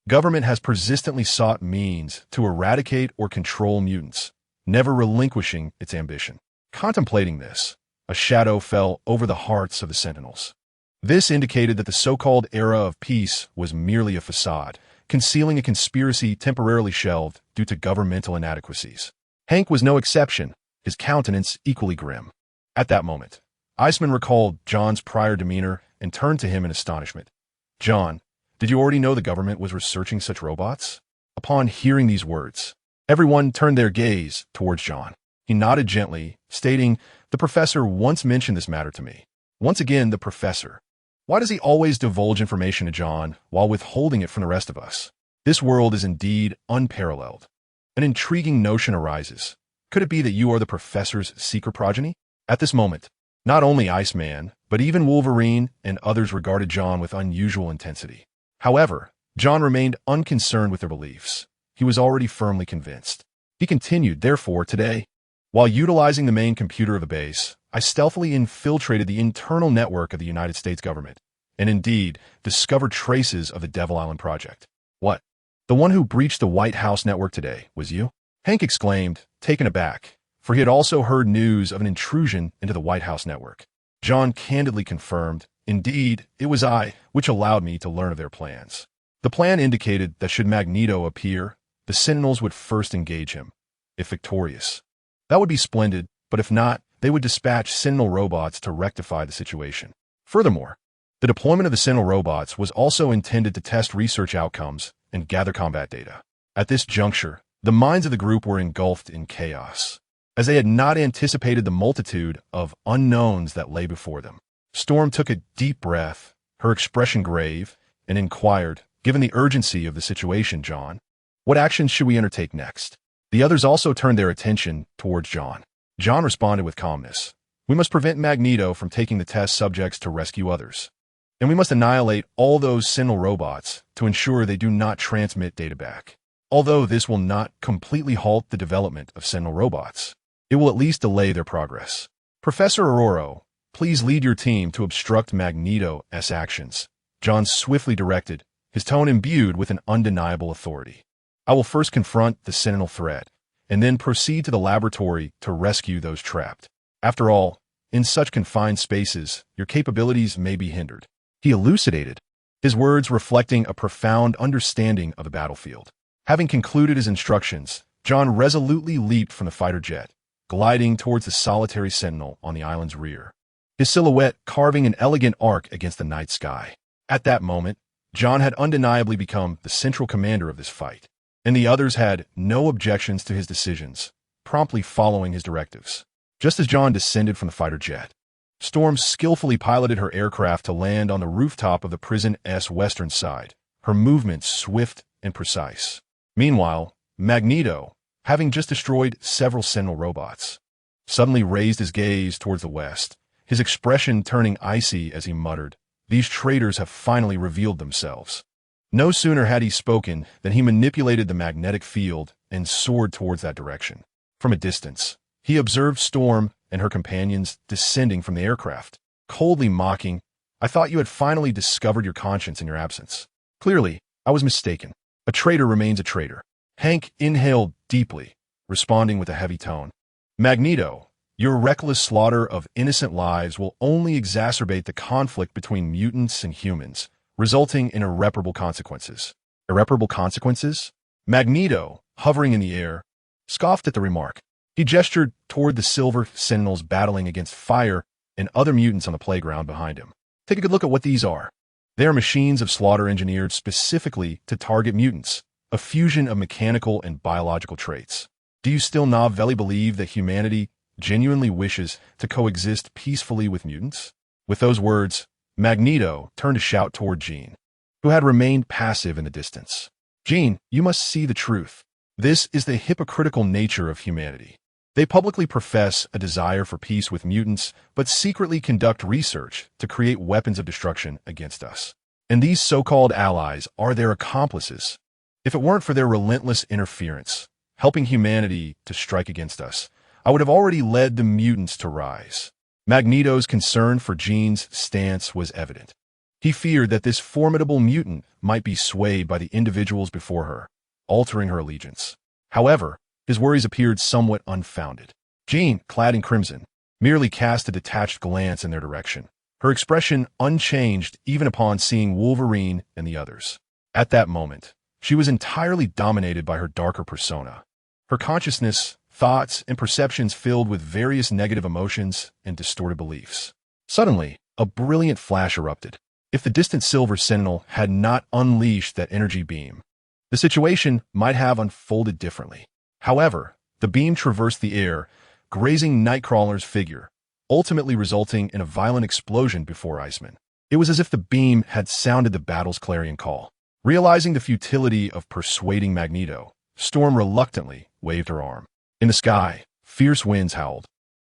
government has persistently sought means to eradicate or control mutants, never relinquishing its ambition. Contemplating this, a shadow fell over the hearts of the Sentinels. This indicated that the so-called era of peace was merely a facade, concealing a conspiracy temporarily shelved due to governmental inadequacies. Hank was no exception, his countenance equally grim. At that moment, Iceman recalled John's prior demeanor and turned to him in astonishment. "John, did you already know the government was researching such robots?" Upon hearing these words, everyone turned their gaze towards John. He nodded gently, stating, "The professor once mentioned this matter to me." Once again, the professor. Why does he always divulge information to John while withholding it from the rest of us? This world is indeed unparalleled. An intriguing notion arises. Could it be that you are the professor's secret progeny? At this moment, not only Iceman, but even Wolverine and others regarded John with unusual intensity. However, John remained unconcerned with their beliefs. He was already firmly convinced. He continued, "Therefore, today, while utilizing the main computer of the base, I stealthily infiltrated the internal network of the United States government, and indeed discovered traces of the Devil Island project." "What? The one who breached the White House network today was you?" Hank exclaimed, taken aback, for he had also heard news of an intrusion into the White House network. John candidly confirmed, "Indeed, it was I, which allowed me to learn of their plans." The plan indicated that should Magneto appear, the Sentinels would first engage him. If victorious, that would be splendid, but if not, they would dispatch Sentinel robots to rectify the situation. Furthermore, the deployment of the Sentinel robots was also intended to test research outcomes and gather combat data. At this juncture, the minds of the group were engulfed in chaos, as they had not anticipated the multitude of unknowns that lay before them. Storm took a deep breath, her expression grave, and inquired, "Given the urgency of the situation, John, what actions should we undertake next?" The others also turned their attention towards John. John responded with calmness, "We must prevent Magneto from taking the test subjects to rescue others. And we must annihilate all those Sentinel robots to ensure they do not transmit data back. Although this will not completely halt the development of Sentinel robots, it will at least delay their progress. Professor Aurora, please lead your team to obstruct Magneto's actions," John swiftly directed, his tone imbued with an undeniable authority. "I will first confront the Sentinel threat, and then proceed to the laboratory to rescue those trapped. After all, in such confined spaces, your capabilities may be hindered." He elucidated, his words reflecting a profound understanding of the battlefield. Having concluded his instructions, John resolutely leaped from the fighter jet, gliding towards the solitary Sentinel on the island's rear, his silhouette carving an elegant arc against the night sky. At that moment, John had undeniably become the central commander of this fight, and the others had no objections to his decisions, promptly following his directives. Just as John descended from the fighter jet, Storm skillfully piloted her aircraft to land on the rooftop of the prison's western side, her movements swift and precise. Meanwhile, Magneto, having just destroyed several Sentinel robots, suddenly raised his gaze towards the west, his expression turning icy as he muttered, "These traitors have finally revealed themselves." No sooner had he spoken than he manipulated the magnetic field and soared towards that direction. From a distance, he observed Storm and her companions descending from the aircraft, coldly mocking, "I thought you had finally discovered your conscience in your absence. Clearly, I was mistaken. A traitor remains a traitor." Hank inhaled deeply, responding with a heavy tone, "Magneto, your reckless slaughter of innocent lives will only exacerbate the conflict between mutants and humans, resulting in irreparable consequences." Irreparable consequences? Magneto, hovering in the air, scoffed at the remark. He gestured toward the silver Sentinels battling against fire and other mutants on the playground behind him. "Take a good look at what these are. They are machines of slaughter engineered specifically to target mutants, a fusion of mechanical and biological traits. Do you still novelly believe that humanity genuinely wishes to coexist peacefully with mutants?" With those words, Magneto turned to shout toward Jean, who had remained passive in the distance. "Jean, you must see the truth. This is the hypocritical nature of humanity. They publicly profess a desire for peace with mutants, but secretly conduct research to create weapons of destruction against us. And these so-called allies are their accomplices. If it weren't for their relentless interference, helping humanity to strike against us, I would have already led the mutants to rise." Magneto's concern for Jean's stance was evident. He feared that this formidable mutant might be swayed by the individuals before her, altering her allegiance. However, his worries appeared somewhat unfounded. Jean, clad in crimson, merely cast a detached glance in their direction, her expression unchanged even upon seeing Wolverine and the others. At that moment, She was entirely dominated by her darker persona. Her consciousness, thoughts, and perceptions filled with various negative emotions and distorted beliefs. Suddenly, a brilliant flash erupted. If the distant silver sentinel had not unleashed that energy beam, the situation might have unfolded differently. However, the beam traversed the air, grazing Nightcrawler's figure, ultimately resulting in a violent explosion before Iceman. It was as if the beam had sounded the battle's clarion call. Realizing the futility of persuading Magneto, Storm reluctantly waved her arm. In the sky, fierce winds howled,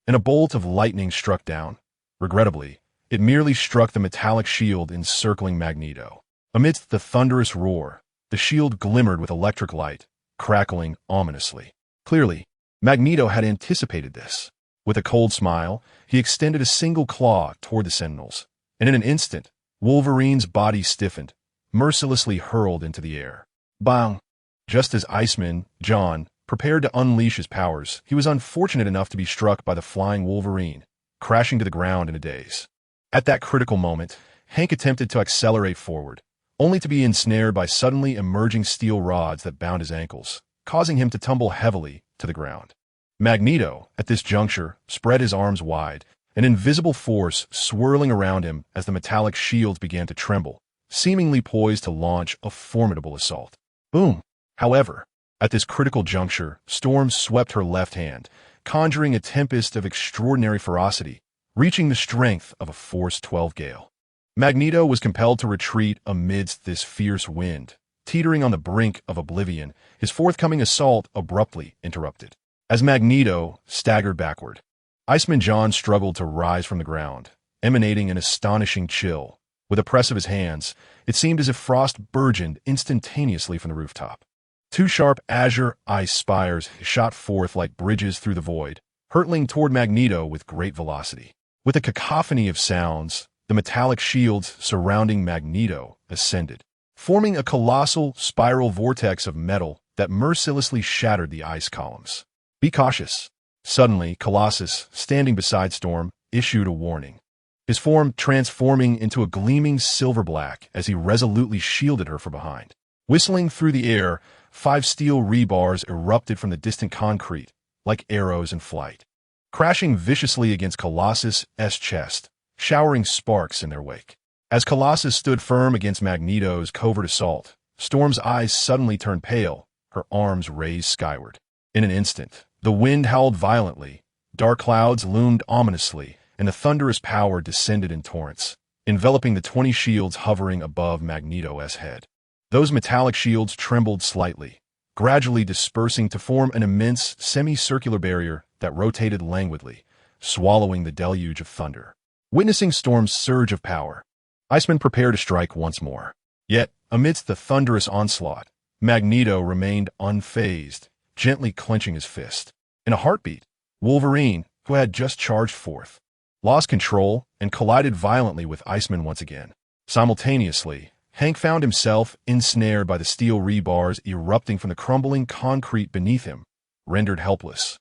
and a bolt of lightning struck down. Regrettably, it merely struck the metallic shield encircling Magneto. Amidst the thunderous roar, the shield glimmered with electric light, crackling ominously. Clearly, Magneto had anticipated this. With a cold smile, he extended a single claw toward the Sentinels, and in an instant, Wolverine's body stiffened, mercilessly hurled into the air. Bang! Just as Iceman, John, prepared to unleash his powers, he was unfortunate enough to be struck by the flying Wolverine, crashing to the ground in a daze. At that critical moment, Hank attempted to accelerate forward, only to be ensnared by suddenly emerging steel rods that bound his ankles, causing him to tumble heavily to the ground. Magneto, at this juncture, spread his arms wide, an invisible force swirling around him as the metallic shields began to tremble, seemingly poised to launch a formidable assault. Boom! However, at this critical juncture, Storm swept her left hand, conjuring a tempest of extraordinary ferocity, reaching the strength of a Force 12 gale. Magneto was compelled to retreat amidst this fierce wind, teetering on the brink of oblivion, his forthcoming assault abruptly interrupted. As Magneto staggered backward, Iceman John struggled to rise from the ground, emanating an astonishing chill. With a press of his hands, it seemed as if frost burgeoned instantaneously from the rooftop. Two sharp azure ice spires shot forth like bridges through the void, hurtling toward Magneto with great velocity. With a cacophony of sounds, the metallic shields surrounding Magneto ascended, forming a colossal spiral vortex of metal that mercilessly shattered the ice columns. Be cautious. Suddenly, Colossus, standing beside Storm, issued a warning, his form transforming into a gleaming silver black as he resolutely shielded her from behind. Whistling through the air, 5 steel rebars erupted from the distant concrete, like arrows in flight, crashing viciously against Colossus' chest, showering sparks in their wake. As Colossus stood firm against Magneto's covert assault, Storm's eyes suddenly turned pale, her arms raised skyward. In an instant, the wind howled violently, dark clouds loomed ominously, and the thunderous power descended in torrents, enveloping the 20 shields hovering above Magneto's head. Those metallic shields trembled slightly, gradually dispersing to form an immense semicircular barrier that rotated languidly, swallowing the deluge of thunder. Witnessing Storm's surge of power, Iceman prepared to strike once more. Yet, amidst the thunderous onslaught, Magneto remained unfazed, gently clenching his fist. In a heartbeat, Wolverine, who had just charged forth, lost control and collided violently with Iceman once again. Simultaneously, Hank found himself ensnared by the steel rebars erupting from the crumbling concrete beneath him, rendered helpless,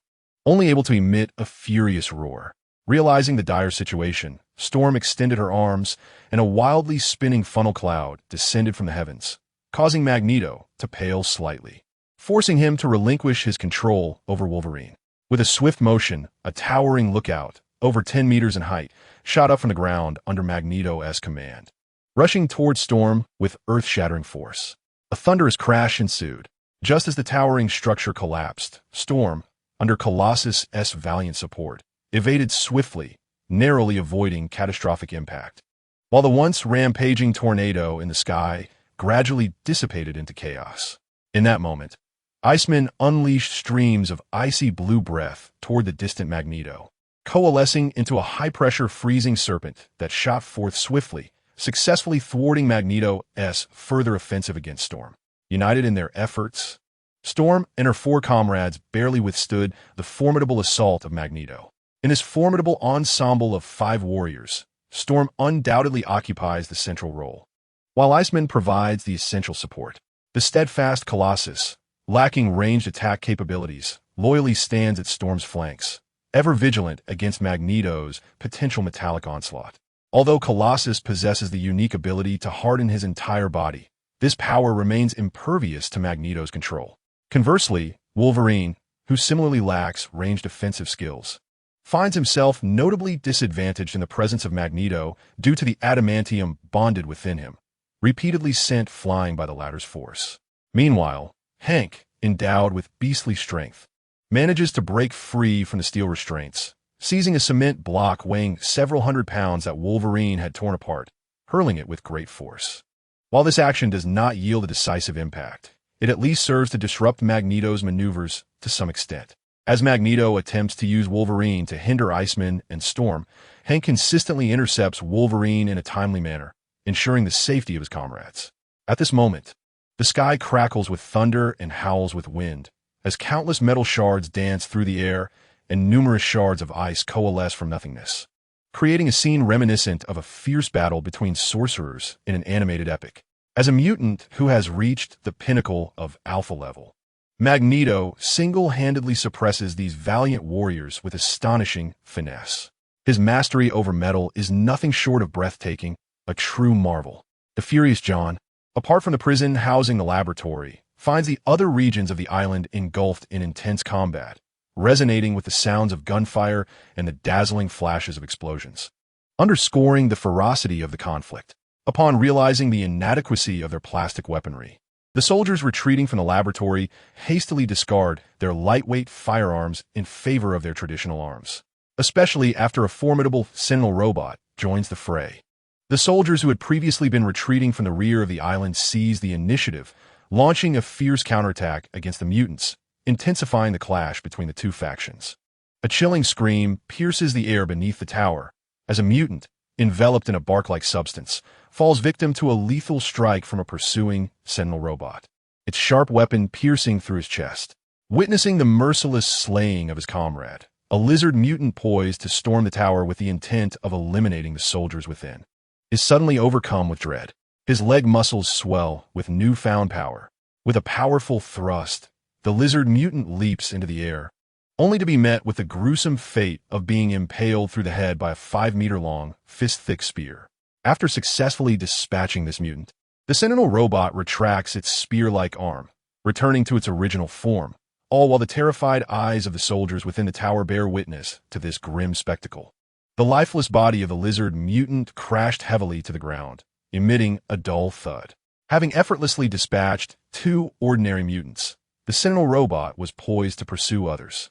only able to emit a furious roar. Realizing the dire situation, Storm extended her arms, and a wildly spinning funnel cloud descended from the heavens, causing Magneto to pale slightly, forcing him to relinquish his control over Wolverine. With a swift motion, a towering lookout, over 10 meters in height, shot up from the ground under Magneto's command, rushing toward Storm with earth-shattering force. A thunderous crash ensued. Just as the towering structure collapsed, Storm, under Colossus' valiant support, evaded swiftly, narrowly avoiding catastrophic impact, while the once rampaging tornado in the sky gradually dissipated into chaos. In that moment, Iceman unleashed streams of icy blue breath toward the distant Magneto, coalescing into a high-pressure freezing serpent that shot forth swiftly, successfully thwarting Magneto's further offensive against Storm. United in their efforts, Storm and her 4 comrades barely withstood the formidable assault of Magneto. In this formidable ensemble of 5 warriors, Storm undoubtedly occupies the central role, while Iceman provides the essential support. The steadfast Colossus, lacking ranged attack capabilities, loyally stands at Storm's flanks, ever vigilant against Magneto's potential metallic onslaught. Although Colossus possesses the unique ability to harden his entire body, This power remains impervious to Magneto's control. Conversely, Wolverine, who similarly lacks ranged offensive skills, finds himself notably disadvantaged in the presence of Magneto due to the adamantium bonded within him, repeatedly sent flying by the latter's force. Meanwhile, Hank, endowed with beastly strength, manages to break free from the steel restraints, seizing a cement block weighing several hundred pounds that Wolverine had torn apart, hurling it with great force. While this action does not yield a decisive impact, it at least serves to disrupt Magneto's maneuvers to some extent. As Magneto attempts to use Wolverine to hinder Iceman and Storm, Hank consistently intercepts Wolverine in a timely manner, ensuring the safety of his comrades. At this moment, the sky crackles with thunder and howls with wind, as countless metal shards dance through the air and numerous shards of ice coalesce from nothingness, creating a scene reminiscent of a fierce battle between sorcerers in an animated epic. As a mutant who has reached the pinnacle of alpha level, Magneto single-handedly suppresses these valiant warriors with astonishing finesse. His mastery over metal is nothing short of breathtaking, a true marvel. The furious John, apart from the prison housing the laboratory, finds the other regions of the island engulfed in intense combat, resonating with the sounds of gunfire and the dazzling flashes of explosions, underscoring the ferocity of the conflict. Upon realizing the inadequacy of their plastic weaponry, the soldiers retreating from the laboratory hastily discard their lightweight firearms in favor of their traditional arms, especially after a formidable Sentinel robot joins the fray. The soldiers who had previously been retreating from the rear of the island seize the initiative, launching a fierce counterattack against the mutants, intensifying the clash between the two factions. A chilling scream pierces the air beneath the tower as a mutant, enveloped in a bark-like substance, falls victim to a lethal strike from a pursuing Sentinel robot, its sharp weapon piercing through his chest. Witnessing the merciless slaying of his comrade, a lizard mutant poised to storm the tower with the intent of eliminating the soldiers within, is suddenly overcome with dread. His leg muscles swell with newfound power. With a powerful thrust, the lizard mutant leaps into the air, only to be met with the gruesome fate of being impaled through the head by a 5-meter-long, fist-thick spear. After successfully dispatching this mutant, the Sentinel robot retracts its spear-like arm, returning to its original form, all while the terrified eyes of the soldiers within the tower bear witness to this grim spectacle. The lifeless body of the lizard mutant crashed heavily to the ground, emitting a dull thud. Having effortlessly dispatched 2 ordinary mutants, the Sentinel robot was poised to pursue others.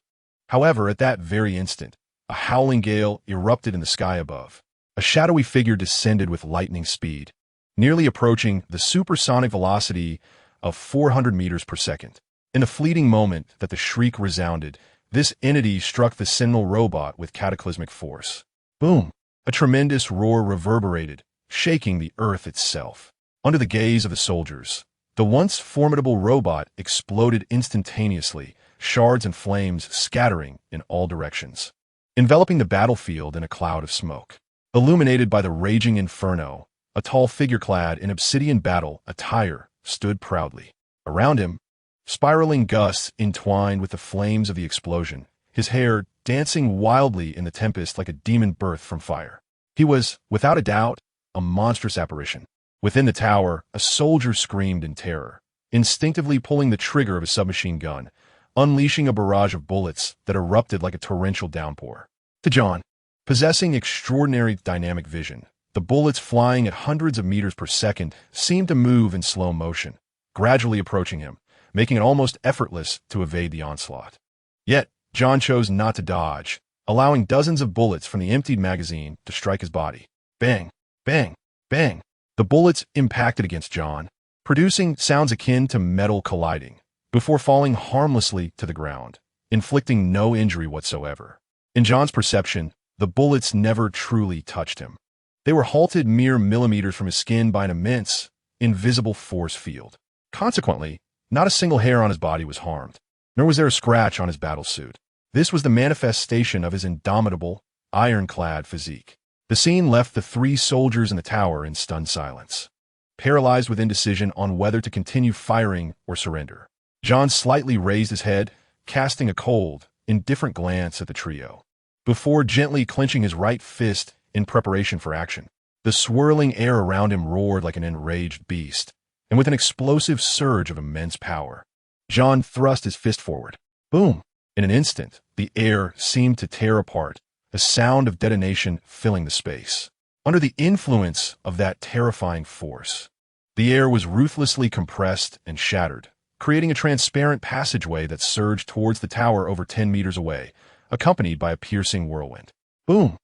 However, at that very instant, a howling gale erupted in the sky above. A shadowy figure descended with lightning speed, nearly approaching the supersonic velocity of 400 meters per second. In the fleeting moment that the shriek resounded, this entity struck the Sentinel robot with cataclysmic force. Boom! A tremendous roar reverberated, shaking the earth itself. Under the gaze of the soldiers, the once formidable robot exploded instantaneously, shards and flames scattering in all directions, enveloping the battlefield in a cloud of smoke. Illuminated by the raging inferno, a tall figure clad in obsidian battle attire stood proudly. Around him, spiraling gusts entwined with the flames of the explosion, his hair dancing wildly in the tempest like a demon birthed from fire. He was, without a doubt, a monstrous apparition. Within the tower, a soldier screamed in terror, instinctively pulling the trigger of a submachine gun, unleashing a barrage of bullets that erupted like a torrential downpour. To John, possessing extraordinary dynamic vision, the bullets flying at hundreds of meters per second seemed to move in slow motion, gradually approaching him, making it almost effortless to evade the onslaught. Yet, John chose not to dodge, allowing dozens of bullets from the emptied magazine to strike his body. Bang, bang, bang. The bullets impacted against John, producing sounds akin to metal colliding, before falling harmlessly to the ground, inflicting no injury whatsoever. In John's perception, the bullets never truly touched him. They were halted mere millimeters from his skin by an immense, invisible force field. Consequently, not a single hair on his body was harmed, nor was there a scratch on his battlesuit. This was the manifestation of his indomitable, ironclad physique. The scene left the 3 soldiers in the tower in stunned silence, paralyzed with indecision on whether to continue firing or surrender. John slightly raised his head, casting a cold, indifferent glance at the trio, before gently clenching his right fist in preparation for action. The swirling air around him roared like an enraged beast, and with an explosive surge of immense power, John thrust his fist forward. Boom! In an instant, the air seemed to tear apart, a sound of detonation filling the space. Under the influence of that terrifying force, the air was ruthlessly compressed and shattered, creating a transparent passageway that surged towards the tower over 10 meters away, accompanied by a piercing whirlwind. Boom!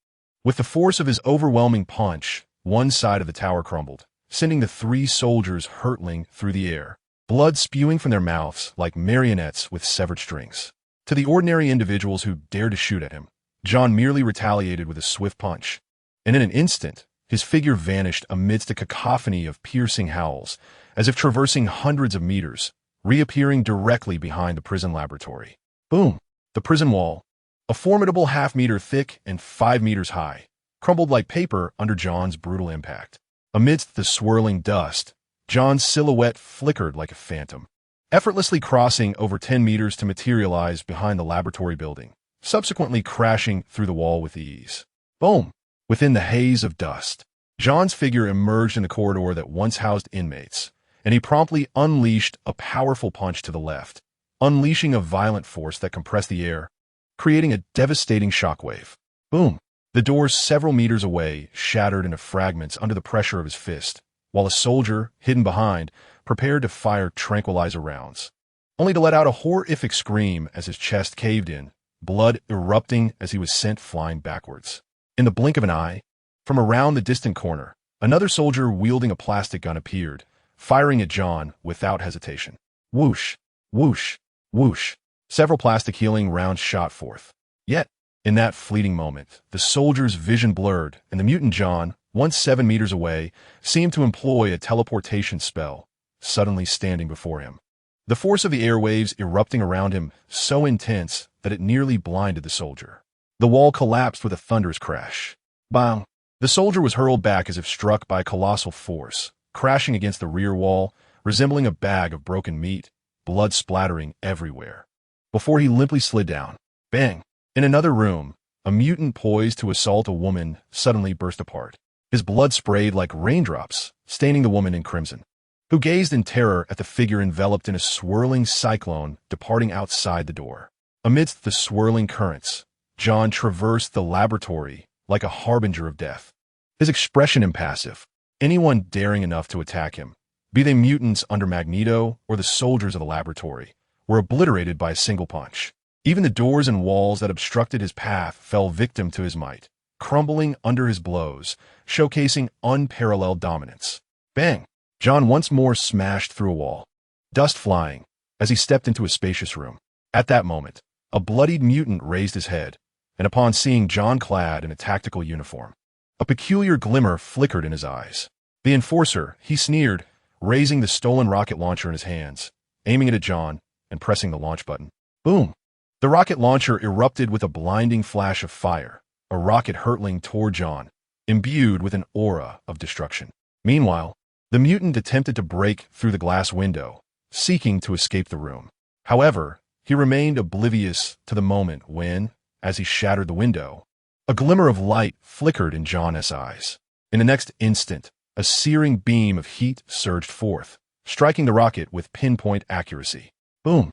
With the force of his overwhelming punch, one side of the tower crumbled, sending the 3 soldiers hurtling through the air, blood spewing from their mouths like marionettes with severed strings. To the ordinary individuals who dared to shoot at him, John merely retaliated with a swift punch, and in an instant, his figure vanished amidst a cacophony of piercing howls, as if traversing hundreds of meters, reappearing directly behind the prison laboratory. Boom! The prison wall, a formidable half-meter thick and 5 meters high, crumbled like paper under John's brutal impact. Amidst the swirling dust, John's silhouette flickered like a phantom, effortlessly crossing over 10 meters to materialize behind the laboratory building, subsequently crashing through the wall with ease. Boom! Within the haze of dust, John's figure emerged in the corridor that once housed inmates, and he promptly unleashed a powerful punch to the left, unleashing a violent force that compressed the air, creating a devastating shockwave. Boom! The doors several meters away shattered into fragments under the pressure of his fist, while a soldier, hidden behind, prepared to fire tranquilizer rounds, only to let out a horrific scream as his chest caved in, blood erupting as he was sent flying backwards. In the blink of an eye, from around the distant corner, another soldier wielding a plastic gun appeared, firing at John without hesitation. Whoosh! Whoosh! Whoosh! Several plastic healing rounds shot forth. Yet, in that fleeting moment, the soldier's vision blurred, and the mutant John, once 7 meters away, seemed to employ a teleportation spell, suddenly standing before him. The force of the airwaves erupting around him so intense that it nearly blinded the soldier. The wall collapsed with a thunderous crash. Bang! The soldier was hurled back as if struck by a colossal force, crashing against the rear wall, resembling a bag of broken meat, blood splattering everywhere. Before he limply slid down. Bang! In another room, a mutant poised to assault a woman suddenly burst apart. His blood sprayed like raindrops, staining the woman in crimson, who gazed in terror at the figure enveloped in a swirling cyclone departing outside the door. Amidst the swirling currents, John traversed the laboratory like a harbinger of death. His expression impassive, anyone daring enough to attack him, be they mutants under Magneto or the soldiers of the laboratory, were obliterated by a single punch. Even the doors and walls that obstructed his path fell victim to his might, crumbling under his blows, showcasing unparalleled dominance. Bang! John once more smashed through a wall, dust flying, as he stepped into a spacious room. At that moment, a bloodied mutant raised his head, and upon seeing John clad in a tactical uniform, a peculiar glimmer flickered in his eyes. The enforcer, he sneered, raising the stolen rocket launcher in his hands, aiming it at John, and pressing the launch button. Boom! The rocket launcher erupted with a blinding flash of fire, a rocket hurtling toward John, imbued with an aura of destruction. Meanwhile, the mutant attempted to break through the glass window, seeking to escape the room. However, he remained oblivious to the moment when, as he shattered the window, a glimmer of light flickered in John's eyes. In the next instant, a searing beam of heat surged forth, striking the rocket with pinpoint accuracy. Boom!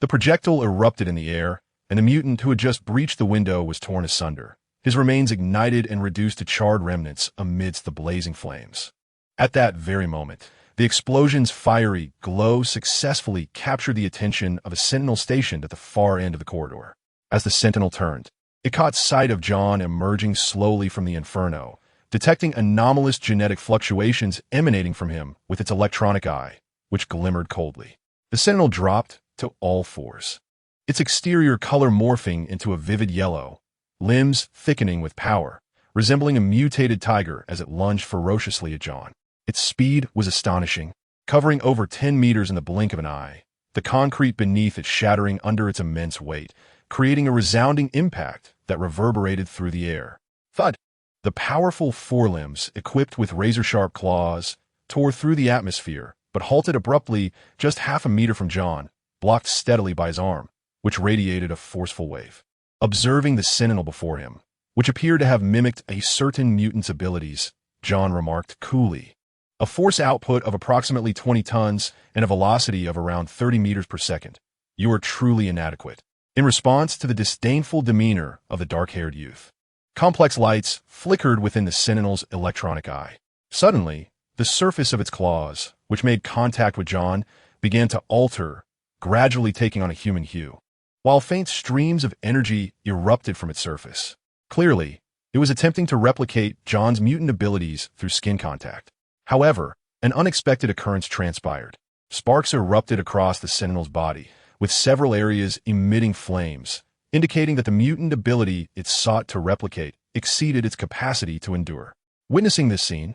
The projectile erupted in the air, and the mutant who had just breached the window was torn asunder, his remains ignited and reduced to charred remnants amidst the blazing flames. At that very moment, the explosion's fiery glow successfully captured the attention of a Sentinel stationed at the far end of the corridor. As the Sentinel turned, it caught sight of John emerging slowly from the inferno, detecting anomalous genetic fluctuations emanating from him with its electronic eye, which glimmered coldly. The Sentinel dropped to all fours, its exterior color morphing into a vivid yellow, limbs thickening with power, resembling a mutated tiger as it lunged ferociously at John. Its speed was astonishing, covering over 10 meters in the blink of an eye, the concrete beneath it shattering under its immense weight, creating a resounding impact that reverberated through the air. Thud! The powerful forelimbs, equipped with razor-sharp claws, tore through the atmosphere, but halted abruptly just half a meter from John, blocked steadily by his arm, which radiated a forceful wave. Observing the Sentinel before him, which appeared to have mimicked a certain mutant's abilities, John remarked coolly, a force output of approximately 20 tons and a velocity of around 30 meters per second. You are truly inadequate. In response to the disdainful demeanor of the dark-haired youth, complex lights flickered within the Sentinel's electronic eye. Suddenly, the surface of its claws, which made contact with John, began to alter, gradually taking on a human hue, while faint streams of energy erupted from its surface. Clearly, it was attempting to replicate John's mutant abilities through skin contact. However, an unexpected occurrence transpired. Sparks erupted across the Sentinel's body, with several areas emitting flames, indicating that the mutant ability it sought to replicate exceeded its capacity to endure. Witnessing this scene,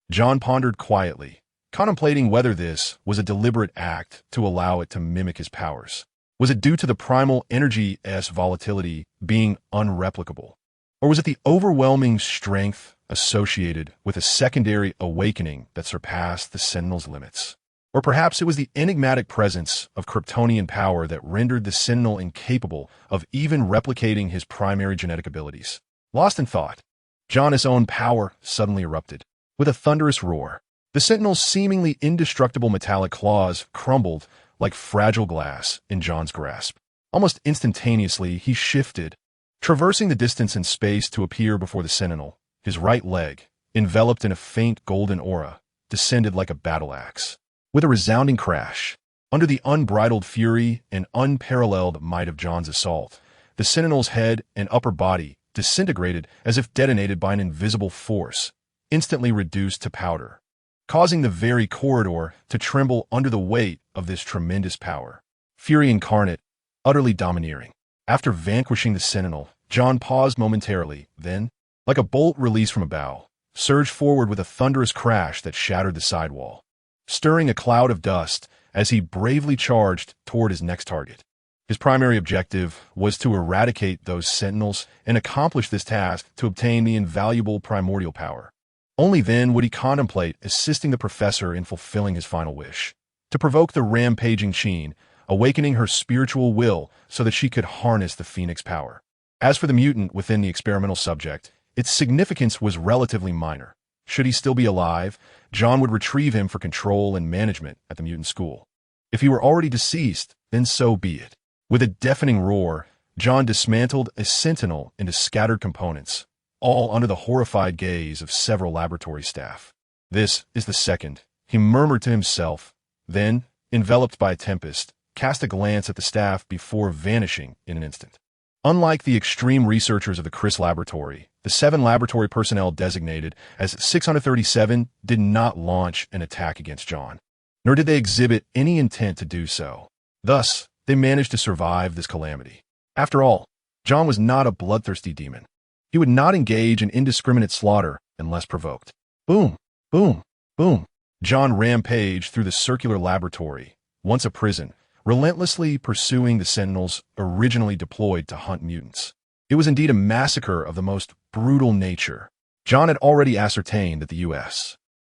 John pondered quietly, contemplating whether this was a deliberate act to allow it to mimic his powers. Was it due to the primal energy's volatility being unreplicable? Or was it the overwhelming strength associated with a secondary awakening that surpassed the Sentinel's limits? Or perhaps it was the enigmatic presence of Kryptonian power that rendered the Sentinel incapable of even replicating his primary genetic abilities. Lost in thought, John's own power suddenly erupted. With a thunderous roar, the Sentinel's seemingly indestructible metallic claws crumbled like fragile glass in John's grasp. Almost instantaneously, he shifted, traversing the distance and space to appear before the Sentinel. His right leg, enveloped in a faint golden aura, descended like a battle axe. With a resounding crash, under the unbridled fury and unparalleled might of John's assault, the Sentinel's head and upper body disintegrated as if detonated by an invisible force, instantly reduced to powder, causing the very corridor to tremble under the weight of this tremendous power. Fury incarnate, utterly domineering. After vanquishing the Sentinel, John paused momentarily, then, like a bolt released from a bow, surged forward with a thunderous crash that shattered the sidewall, stirring a cloud of dust as he bravely charged toward his next target. His primary objective was to eradicate those Sentinels and accomplish this task to obtain the invaluable primordial power. Only then would he contemplate assisting the professor in fulfilling his final wish, to provoke the rampaging Sheen, awakening her spiritual will so that she could harness the Phoenix power. As for the mutant within the experimental subject, its significance was relatively minor. Should he still be alive, John would retrieve him for control and management at the mutant school. If he were already deceased, then so be it. With a deafening roar, John dismantled a Sentinel into scattered components, all under the horrified gaze of several laboratory staff. "This is the second," he murmured to himself, then, enveloped by a tempest, cast a glance at the staff before vanishing in an instant. Unlike the extreme researchers of the Crisis laboratory, the 7 laboratory personnel designated as 637 did not launch an attack against John, nor did they exhibit any intent to do so. Thus, they managed to survive this calamity. After all, John was not a bloodthirsty demon. He would not engage in indiscriminate slaughter unless provoked. Boom, boom, boom. John rampaged through the circular laboratory, once a prison, relentlessly pursuing the Sentinels originally deployed to hunt mutants. It was indeed a massacre of the most brutal nature. John had already ascertained that the U.S.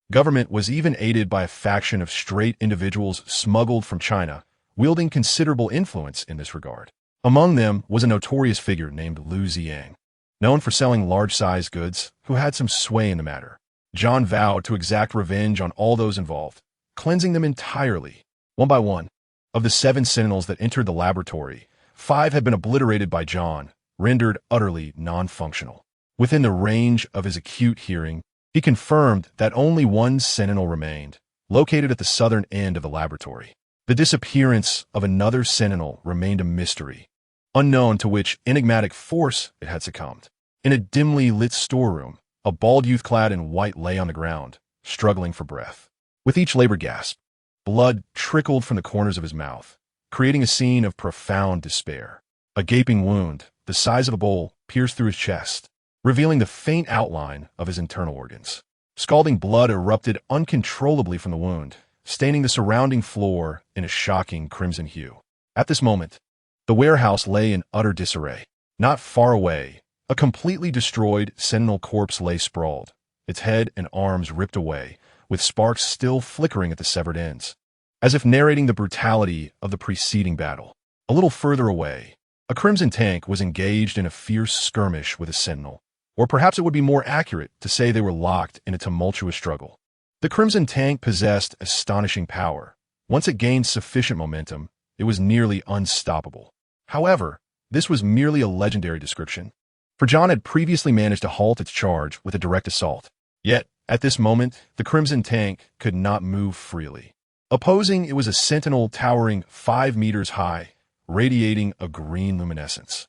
government was even aided by a faction of straight individuals smuggled from China, wielding considerable influence in this regard. Among them was a notorious figure named Lu Ziyang, known for selling large-sized goods, who had some sway in the matter. John vowed to exact revenge on all those involved, cleansing them entirely. One by one, of the 7 Sentinels that entered the laboratory, 5 had been obliterated by John, rendered utterly non-functional. Within the range of his acute hearing, he confirmed that only one Sentinel remained, located at the southern end of the laboratory. The disappearance of another Sentinel remained a mystery, unknown to which enigmatic force it had succumbed. In a dimly lit storeroom, a bald youth clad in white lay on the ground, struggling for breath. With each labored gasp, blood trickled from the corners of his mouth, creating a scene of profound despair. A gaping wound, the size of a bowl, pierced through his chest, revealing the faint outline of his internal organs. Scalding blood erupted uncontrollably from the wound, staining the surrounding floor in a shocking crimson hue. At this moment, the warehouse lay in utter disarray. Not far away, a completely destroyed Sentinel corpse lay sprawled, its head and arms ripped away, with sparks still flickering at the severed ends, as if narrating the brutality of the preceding battle. A little further away, a crimson tank was engaged in a fierce skirmish with a Sentinel, or perhaps it would be more accurate to say they were locked in a tumultuous struggle. The Crimson tank possessed astonishing power. Once it gained sufficient momentum, it was nearly unstoppable. However, this was merely a legendary description, for John had previously managed to halt its charge with a direct assault. Yet, at this moment, the Crimson tank could not move freely. Opposing it was a Sentinel towering 5 meters high, radiating a green luminescence.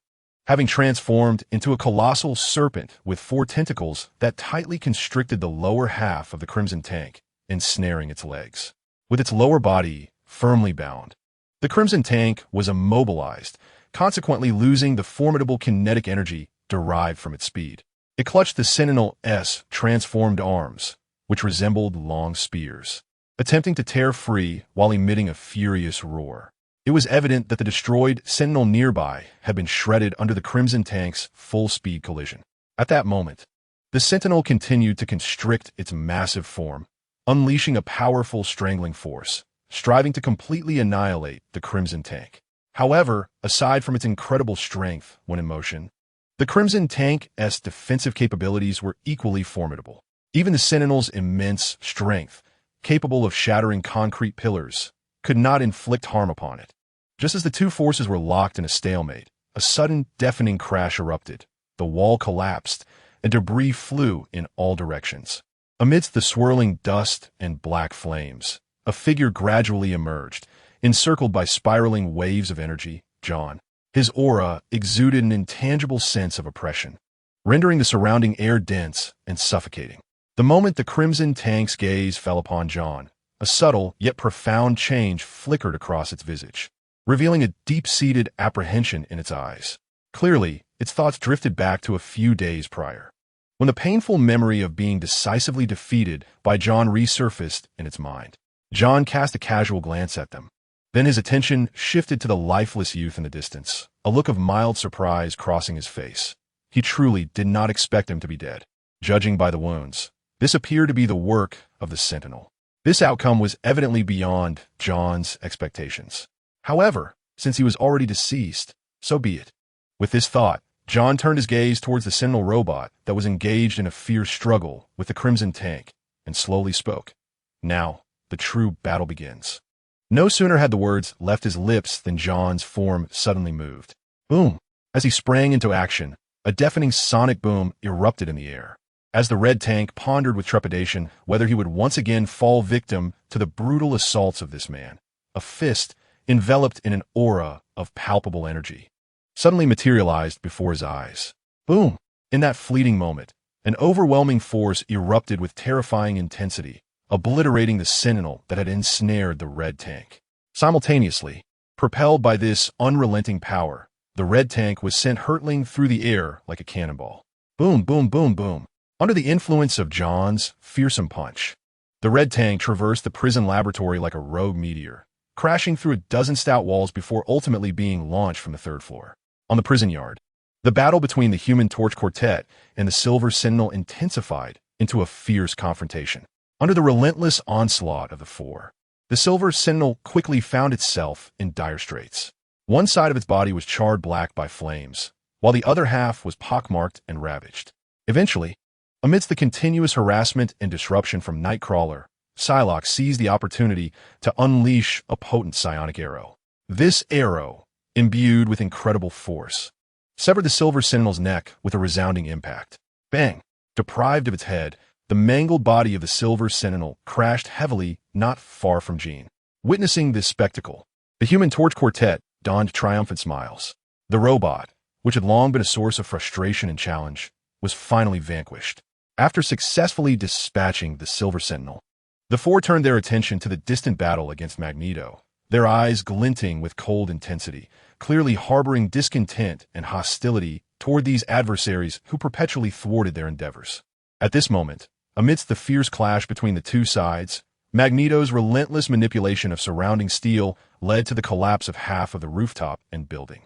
Having transformed into a colossal serpent with 4 tentacles that tightly constricted the lower half of the Crimson tank, ensnaring its legs. With its lower body firmly bound, the Crimson tank was immobilized, consequently losing the formidable kinetic energy derived from its speed. It clutched the Sentinel's transformed arms, which resembled long spears, attempting to tear free while emitting a furious roar. It was evident that the destroyed Sentinel nearby had been shredded under the Crimson tank's full-speed collision. At that moment, the Sentinel continued to constrict its massive form, unleashing a powerful strangling force, striving to completely annihilate the Crimson tank. However, aside from its incredible strength when in motion, the Crimson tank's defensive capabilities were equally formidable. Even the Sentinel's immense strength, capable of shattering concrete pillars, could not inflict harm upon it. Just as the two forces were locked in a stalemate, a sudden deafening crash erupted, the wall collapsed, and debris flew in all directions. Amidst the swirling dust and black flames, a figure gradually emerged, encircled by spiraling waves of energy. John. His aura exuded an intangible sense of oppression, rendering the surrounding air dense and suffocating. The moment the Crimson tank's gaze fell upon John, a subtle yet profound change flickered across its visage, revealing a deep-seated apprehension in its eyes. Clearly, its thoughts drifted back to a few days prior, when the painful memory of being decisively defeated by John resurfaced in its mind. John cast a casual glance at them. Then his attention shifted to the lifeless youth in the distance, a look of mild surprise crossing his face. He truly did not expect him to be dead. Judging by the wounds, this appeared to be the work of the Sentinel. This outcome was evidently beyond John's expectations. However, since he was already deceased, so be it. With this thought, John turned his gaze towards the Sentinel robot that was engaged in a fierce struggle with the Crimson tank and slowly spoke. Now, the true battle begins. No sooner had the words left his lips than John's form suddenly moved. Boom! As he sprang into action, a deafening sonic boom erupted in the air. As the red tank pondered with trepidation whether he would once again fall victim to the brutal assaults of this man, a fist, enveloped in an aura of palpable energy, suddenly materialized before his eyes. Boom! In that fleeting moment, an overwhelming force erupted with terrifying intensity, obliterating the Sentinel that had ensnared the red tank. Simultaneously, propelled by this unrelenting power, the red tank was sent hurtling through the air like a cannonball. Boom, boom, boom, boom. Under the influence of John's fearsome punch, the red tank traversed the prison laboratory like a rogue meteor, crashing through a dozen stout walls before ultimately being launched from the 3rd floor. On the prison yard, the battle between the Human Torch Quartet and the Silver Sentinel intensified into a fierce confrontation. Under the relentless onslaught of the four, the Silver Sentinel quickly found itself in dire straits. One side of its body was charred black by flames, while the other half was pockmarked and ravaged. Eventually, amidst the continuous harassment and disruption from Nightcrawler, Psylocke seized the opportunity to unleash a potent psionic arrow. This arrow, imbued with incredible force, severed the Silver Sentinel's neck with a resounding impact. Bang! Deprived of its head, the mangled body of the Silver Sentinel crashed heavily not far from Jean. Witnessing this spectacle, the Human Torch Quartet donned triumphant smiles. The robot, which had long been a source of frustration and challenge, was finally vanquished. After successfully dispatching the Silver Sentinel, the four turned their attention to the distant battle against Magneto, their eyes glinting with cold intensity, clearly harboring discontent and hostility toward these adversaries who perpetually thwarted their endeavors. At this moment, amidst the fierce clash between the two sides, Magneto's relentless manipulation of surrounding steel led to the collapse of half of the rooftop and building.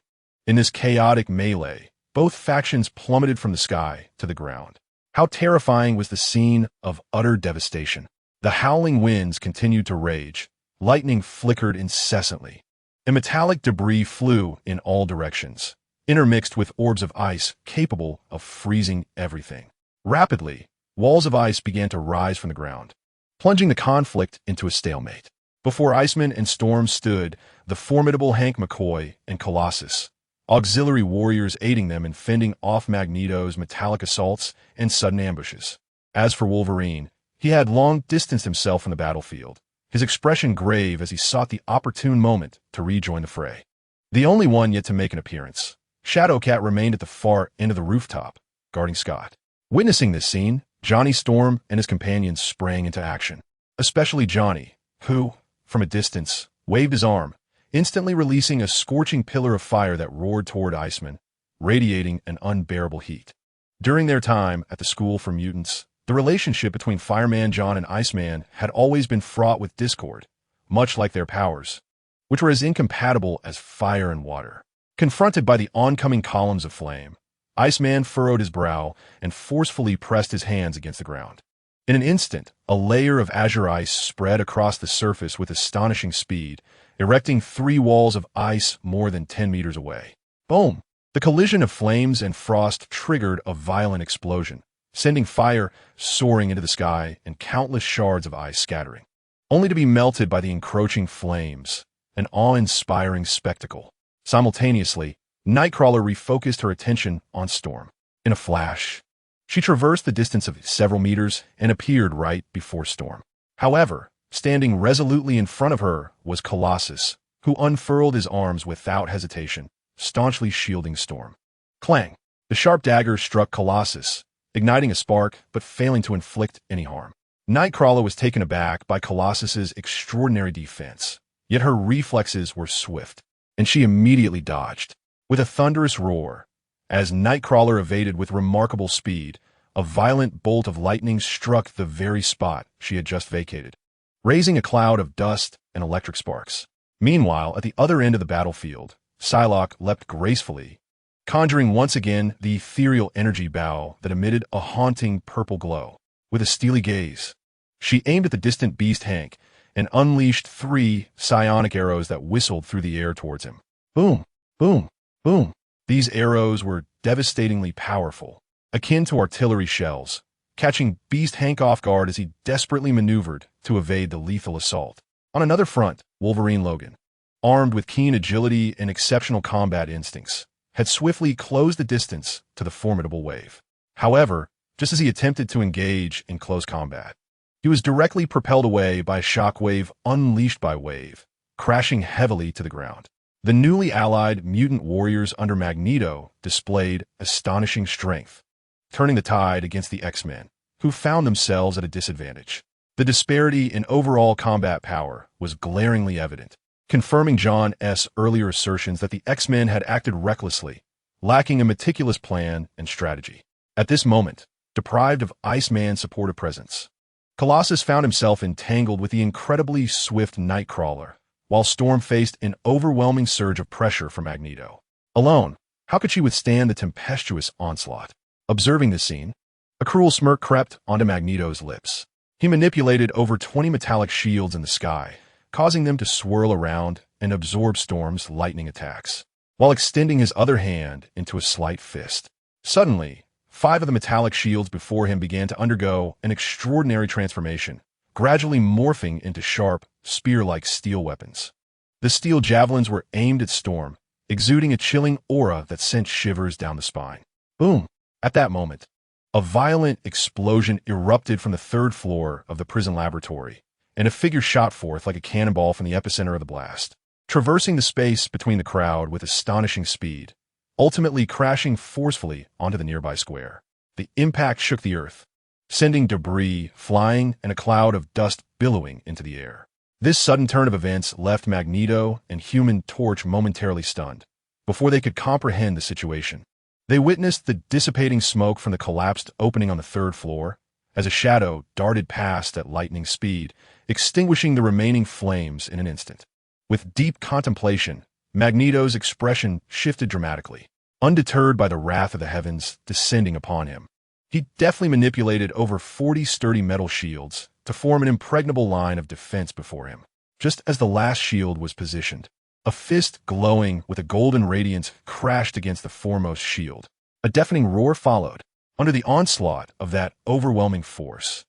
In this chaotic melee, both factions plummeted from the sky to the ground. How terrifying was the scene of utter devastation. The howling winds continued to rage, lightning flickered incessantly, and metallic debris flew in all directions, intermixed with orbs of ice capable of freezing everything. Rapidly, walls of ice began to rise from the ground, plunging the conflict into a stalemate. Before Iceman and Storm stood the formidable Hank McCoy and Colossus, auxiliary warriors aiding them in fending off Magneto's metallic assaults and sudden ambushes. As for Wolverine, he had long distanced himself from the battlefield, his expression grave as he sought the opportune moment to rejoin the fray. The only one yet to make an appearance, Shadowcat remained at the far end of the rooftop, guarding Scott. Witnessing this scene, Johnny Storm and his companions sprang into action, especially Johnny, who, from a distance, waved his arm, instantly releasing a scorching pillar of fire that roared toward Iceman, radiating an unbearable heat. During their time at the School for Mutants, the relationship between Fireman John and Iceman had always been fraught with discord, much like their powers, which were as incompatible as fire and water. Confronted by the oncoming columns of flame, Iceman furrowed his brow and forcefully pressed his hands against the ground. In an instant, a layer of azure ice spread across the surface with astonishing speed, erecting 3 walls of ice more than 10 meters away. Boom! The collision of flames and frost triggered a violent explosion, sending fire soaring into the sky and countless shards of ice scattering, only to be melted by the encroaching flames, an awe-inspiring spectacle. Simultaneously, Nightcrawler refocused her attention on Storm. In a flash, she traversed the distance of several meters and appeared right before Storm. However, standing resolutely in front of her was Colossus, who unfurled his arms without hesitation, staunchly shielding Storm. Clang! The sharp dagger struck Colossus, igniting a spark but failing to inflict any harm. Nightcrawler was taken aback by Colossus's extraordinary defense, yet her reflexes were swift, and she immediately dodged. With a thunderous roar, as Nightcrawler evaded with remarkable speed, a violent bolt of lightning struck the very spot she had just vacated, raising a cloud of dust and electric sparks. Meanwhile, at the other end of the battlefield, Psylocke leapt gracefully, conjuring once again the ethereal energy bow that emitted a haunting purple glow. With a steely gaze, she aimed at the distant beast Hank and unleashed 3 psionic arrows that whistled through the air towards him. Boom! Boom! Boom! These arrows were devastatingly powerful, akin to artillery shells, catching Beast Hank off guard as he desperately maneuvered to evade the lethal assault. On another front, Wolverine Logan, armed with keen agility and exceptional combat instincts, had swiftly closed the distance to the formidable wave. However, just as he attempted to engage in close combat, he was directly propelled away by a shockwave unleashed by Wave, crashing heavily to the ground. The newly allied mutant warriors under Magneto displayed astonishing strength, turning the tide against the X-Men, who found themselves at a disadvantage. The disparity in overall combat power was glaringly evident, confirming John's earlier assertions that the X-Men had acted recklessly, lacking a meticulous plan and strategy. At this moment, deprived of Iceman's supportive presence, Colossus found himself entangled with the incredibly swift Nightcrawler, while Storm faced an overwhelming surge of pressure from Magneto. Alone, how could she withstand the tempestuous onslaught? Observing this scene, a cruel smirk crept onto Magneto's lips. He manipulated over 20 metallic shields in the sky, causing them to swirl around and absorb Storm's lightning attacks, while extending his other hand into a slight fist. Suddenly, 5 of the metallic shields before him began to undergo an extraordinary transformation, gradually morphing into sharp, spear-like steel weapons. The steel javelins were aimed at Storm, exuding a chilling aura that sent shivers down the spine. Boom! At that moment, a violent explosion erupted from the 3rd floor of the prison laboratory, and a figure shot forth like a cannonball from the epicenter of the blast, traversing the space between the crowd with astonishing speed, ultimately crashing forcefully onto the nearby square. The impact shook the earth, sending debris flying and a cloud of dust billowing into the air. This sudden turn of events left Magneto and Human Torch momentarily stunned, before they could comprehend the situation. They witnessed the dissipating smoke from the collapsed opening on the 3rd floor, as a shadow darted past at lightning speed, extinguishing the remaining flames in an instant. With deep contemplation, Magneto's expression shifted dramatically, undeterred by the wrath of the heavens descending upon him. He deftly manipulated over 40 sturdy metal shields to form an impregnable line of defense before him. Just as the last shield was positioned, a fist glowing with a golden radiance crashed against the foremost shield. A deafening roar followed. Under the onslaught of that overwhelming force,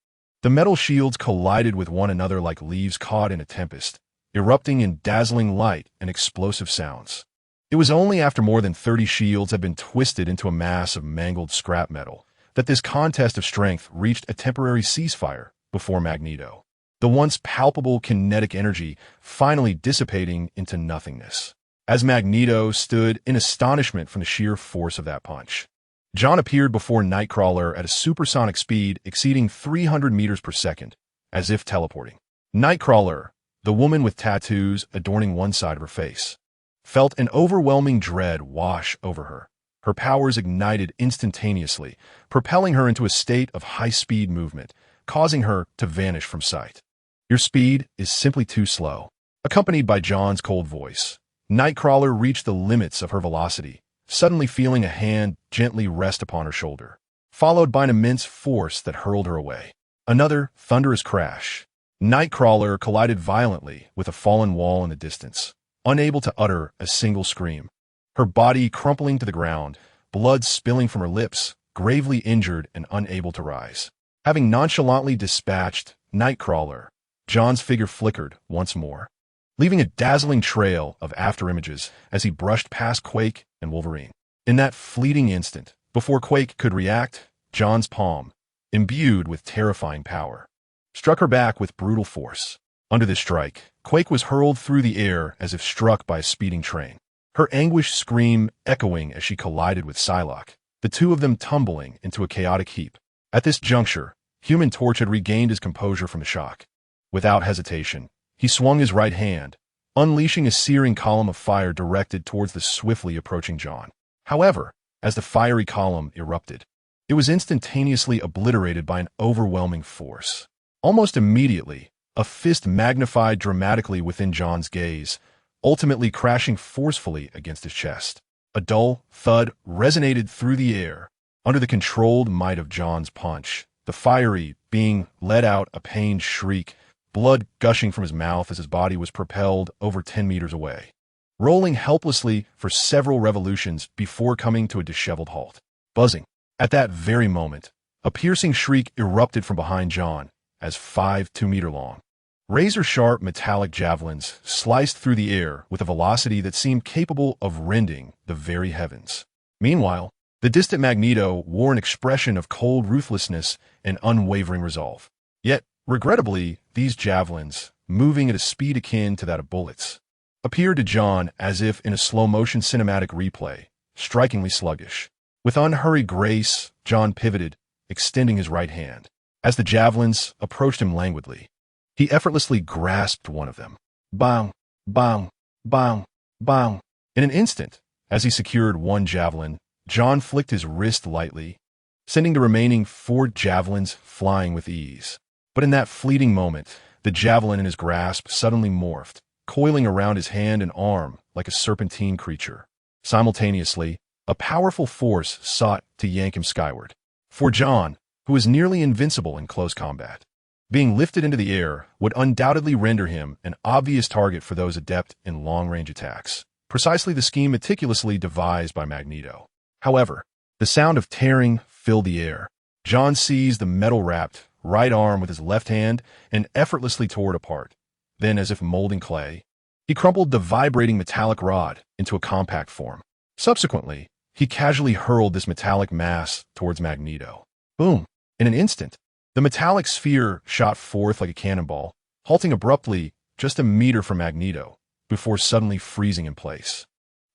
The metal shields collided with one another like leaves caught in a tempest, erupting in dazzling light and explosive sounds. It was only after more than 30 shields had been twisted into a mass of mangled scrap metal that this contest of strength reached a temporary ceasefire before Magneto, the once palpable kinetic energy finally dissipating into nothingness. As Magneto stood in astonishment from the sheer force of that punch, John appeared before Nightcrawler at a supersonic speed exceeding 300 meters per second, as if teleporting. Nightcrawler, the woman with tattoos adorning one side of her face, felt an overwhelming dread wash over her. Her powers ignited instantaneously, propelling her into a state of high-speed movement, causing her to vanish from sight. "Your speed is simply too slow." Accompanied by John's cold voice, Nightcrawler reached the limits of her velocity, suddenly feeling a hand gently rest upon her shoulder, followed by an immense force that hurled her away. Another thunderous crash. Nightcrawler collided violently with a fallen wall in the distance, unable to utter a single scream. Her body crumpling to the ground, blood spilling from her lips, gravely injured and unable to rise. Having nonchalantly dispatched Nightcrawler, John's figure flickered once more, leaving a dazzling trail of afterimages as he brushed past Quake and Wolverine. In that fleeting instant, before Quake could react, John's palm, imbued with terrifying power, struck her back with brutal force. Under this strike, Quake was hurled through the air as if struck by a speeding train, her anguished scream echoing as she collided with Psylocke, the two of them tumbling into a chaotic heap. At this juncture, Human Torch had regained his composure from the shock. Without hesitation, he swung his right hand, unleashing a searing column of fire directed towards the swiftly approaching John. However, as the fiery column erupted, it was instantaneously obliterated by an overwhelming force. Almost immediately, a fist magnified dramatically within John's gaze, ultimately crashing forcefully against his chest. A dull thud resonated through the air. Under the controlled might of John's punch, the fiery being let out a pained shriek, blood gushing from his mouth as his body was propelled over 10 meters away, rolling helplessly for several revolutions before coming to a disheveled halt. Buzzing. At that very moment, a piercing shriek erupted from behind John as 5 2-meter-long, razor-sharp metallic javelins sliced through the air with a velocity that seemed capable of rending the very heavens. Meanwhile, the distant Magneto wore an expression of cold ruthlessness and unwavering resolve. Yet, regrettably, these javelins, moving at a speed akin to that of bullets, appeared to John as if in a slow-motion cinematic replay, strikingly sluggish. With unhurried grace, John pivoted, extending his right hand. As the javelins approached him languidly, he effortlessly grasped one of them. Bang, bang, bang, bang. In an instant, as he secured one javelin, John flicked his wrist lightly, sending the remaining 4 javelins flying with ease. But in that fleeting moment, the javelin in his grasp suddenly morphed, coiling around his hand and arm like a serpentine creature. Simultaneously, a powerful force sought to yank him skyward. For John, who was nearly invincible in close combat, being lifted into the air would undoubtedly render him an obvious target for those adept in long-range attacks, precisely the scheme meticulously devised by Magneto. However, the sound of tearing filled the air. John seized the metal-wrapped right arm with his left hand and effortlessly tore it apart. Then, as if molding clay, he crumpled the vibrating metallic rod into a compact form. Subsequently, he casually hurled this metallic mass towards Magneto. Boom! In an instant, the metallic sphere shot forth like a cannonball, halting abruptly just a meter from Magneto, before suddenly freezing in place.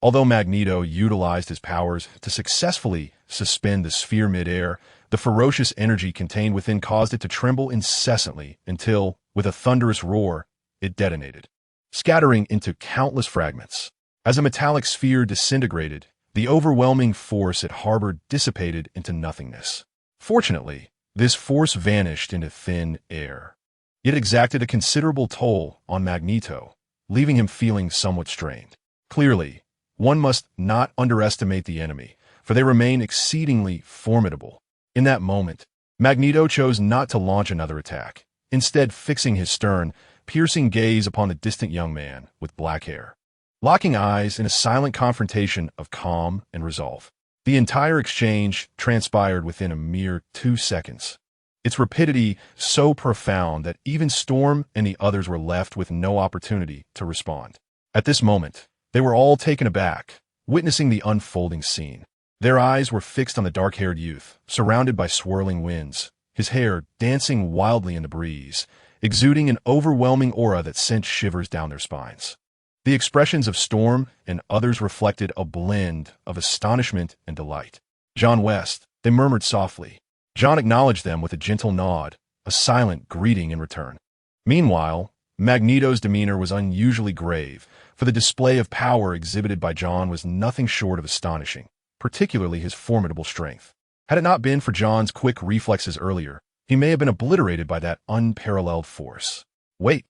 Although Magneto utilized his powers to successfully suspend the sphere mid-air, the ferocious energy contained within caused it to tremble incessantly until, with a thunderous roar, it detonated, scattering into countless fragments. As a metallic sphere disintegrated, the overwhelming force it harbored dissipated into nothingness. Fortunately, this force vanished into thin air. It exacted a considerable toll on Magneto, leaving him feeling somewhat strained. Clearly, one must not underestimate the enemy, for they remain exceedingly formidable. In that moment, Magneto chose not to launch another attack, instead fixing his stern, piercing gaze upon the distant young man with black hair, locking eyes in a silent confrontation of calm and resolve. The entire exchange transpired within a mere 2 seconds. its rapidity so profound that even Storm and the others were left with no opportunity to respond. At this moment, they were all taken aback, witnessing the unfolding scene. Their eyes were fixed on the dark-haired youth, surrounded by swirling winds, his hair dancing wildly in the breeze, exuding an overwhelming aura that sent shivers down their spines. The expressions of Storm and others reflected a blend of astonishment and delight. "John West," they murmured softly. John acknowledged them with a gentle nod, a silent greeting in return. Meanwhile, Magneto's demeanor was unusually grave, for the display of power exhibited by John was nothing short of astonishing, particularly his formidable strength. Had it not been for John's quick reflexes earlier, he may have been obliterated by that unparalleled force. Wait!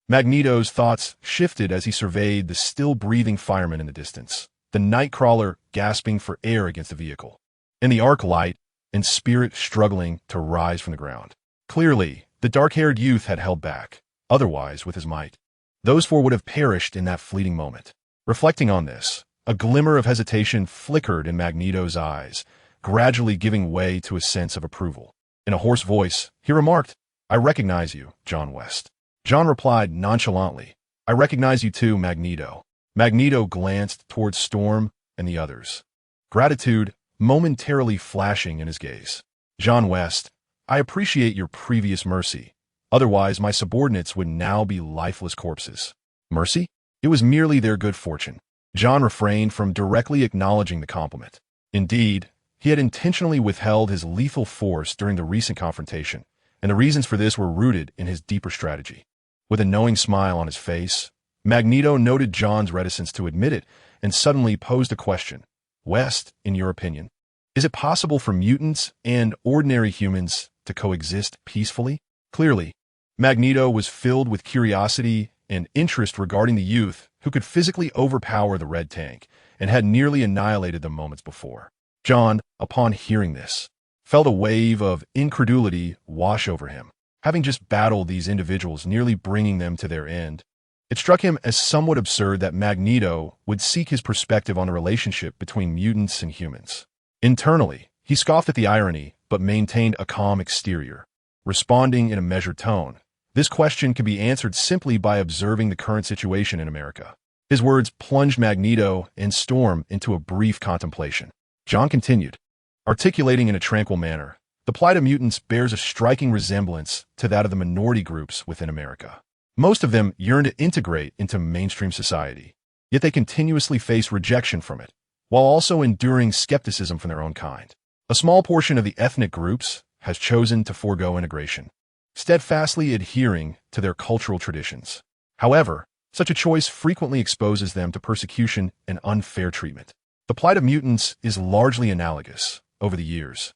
Magneto's thoughts shifted as he surveyed the still-breathing fireman in the distance, the Nightcrawler gasping for air against the vehicle, and the arc light and Spirit struggling to rise from the ground. Clearly, the dark-haired youth had held back, otherwise with his might. Those four would have perished in that fleeting moment. Reflecting on this, a glimmer of hesitation flickered in Magneto's eyes, gradually giving way to a sense of approval. In a hoarse voice, he remarked, "I recognize you, John West." John replied nonchalantly, "I recognize you too, Magneto." Magneto glanced towards Storm and the others, gratitude momentarily flashing in his gaze. "John West, I appreciate your previous mercy. Otherwise, my subordinates would now be lifeless corpses." Mercy? It was merely their good fortune. John refrained from directly acknowledging the compliment. Indeed, he had intentionally withheld his lethal force during the recent confrontation, and the reasons for this were rooted in his deeper strategy. With a knowing smile on his face, Magneto noted John's reticence to admit it and suddenly posed a question. "West, in your opinion, is it possible for mutants and ordinary humans to coexist peacefully?" Clearly, Magneto was filled with curiosity and interest regarding the youth who could physically overpower the Red Tank and had nearly annihilated them moments before. John, upon hearing this, felt a wave of incredulity wash over him, having just battled these individuals, nearly bringing them to their end. It struck him as somewhat absurd that Magneto would seek his perspective on the relationship between mutants and humans. Internally, he scoffed at the irony, but maintained a calm exterior, responding in a measured tone. This question could be answered simply by observing the current situation in America. His words plunged Magneto and Storm into a brief contemplation. John continued, articulating in a tranquil manner, "The plight of mutants bears a striking resemblance to that of the minority groups within America. Most of them yearn to integrate into mainstream society, yet they continuously face rejection from it, while also enduring skepticism from their own kind. A small portion of the ethnic groups has chosen to forego integration, steadfastly adhering to their cultural traditions. However, such a choice frequently exposes them to persecution and unfair treatment. The plight of mutants is largely analogous over the years.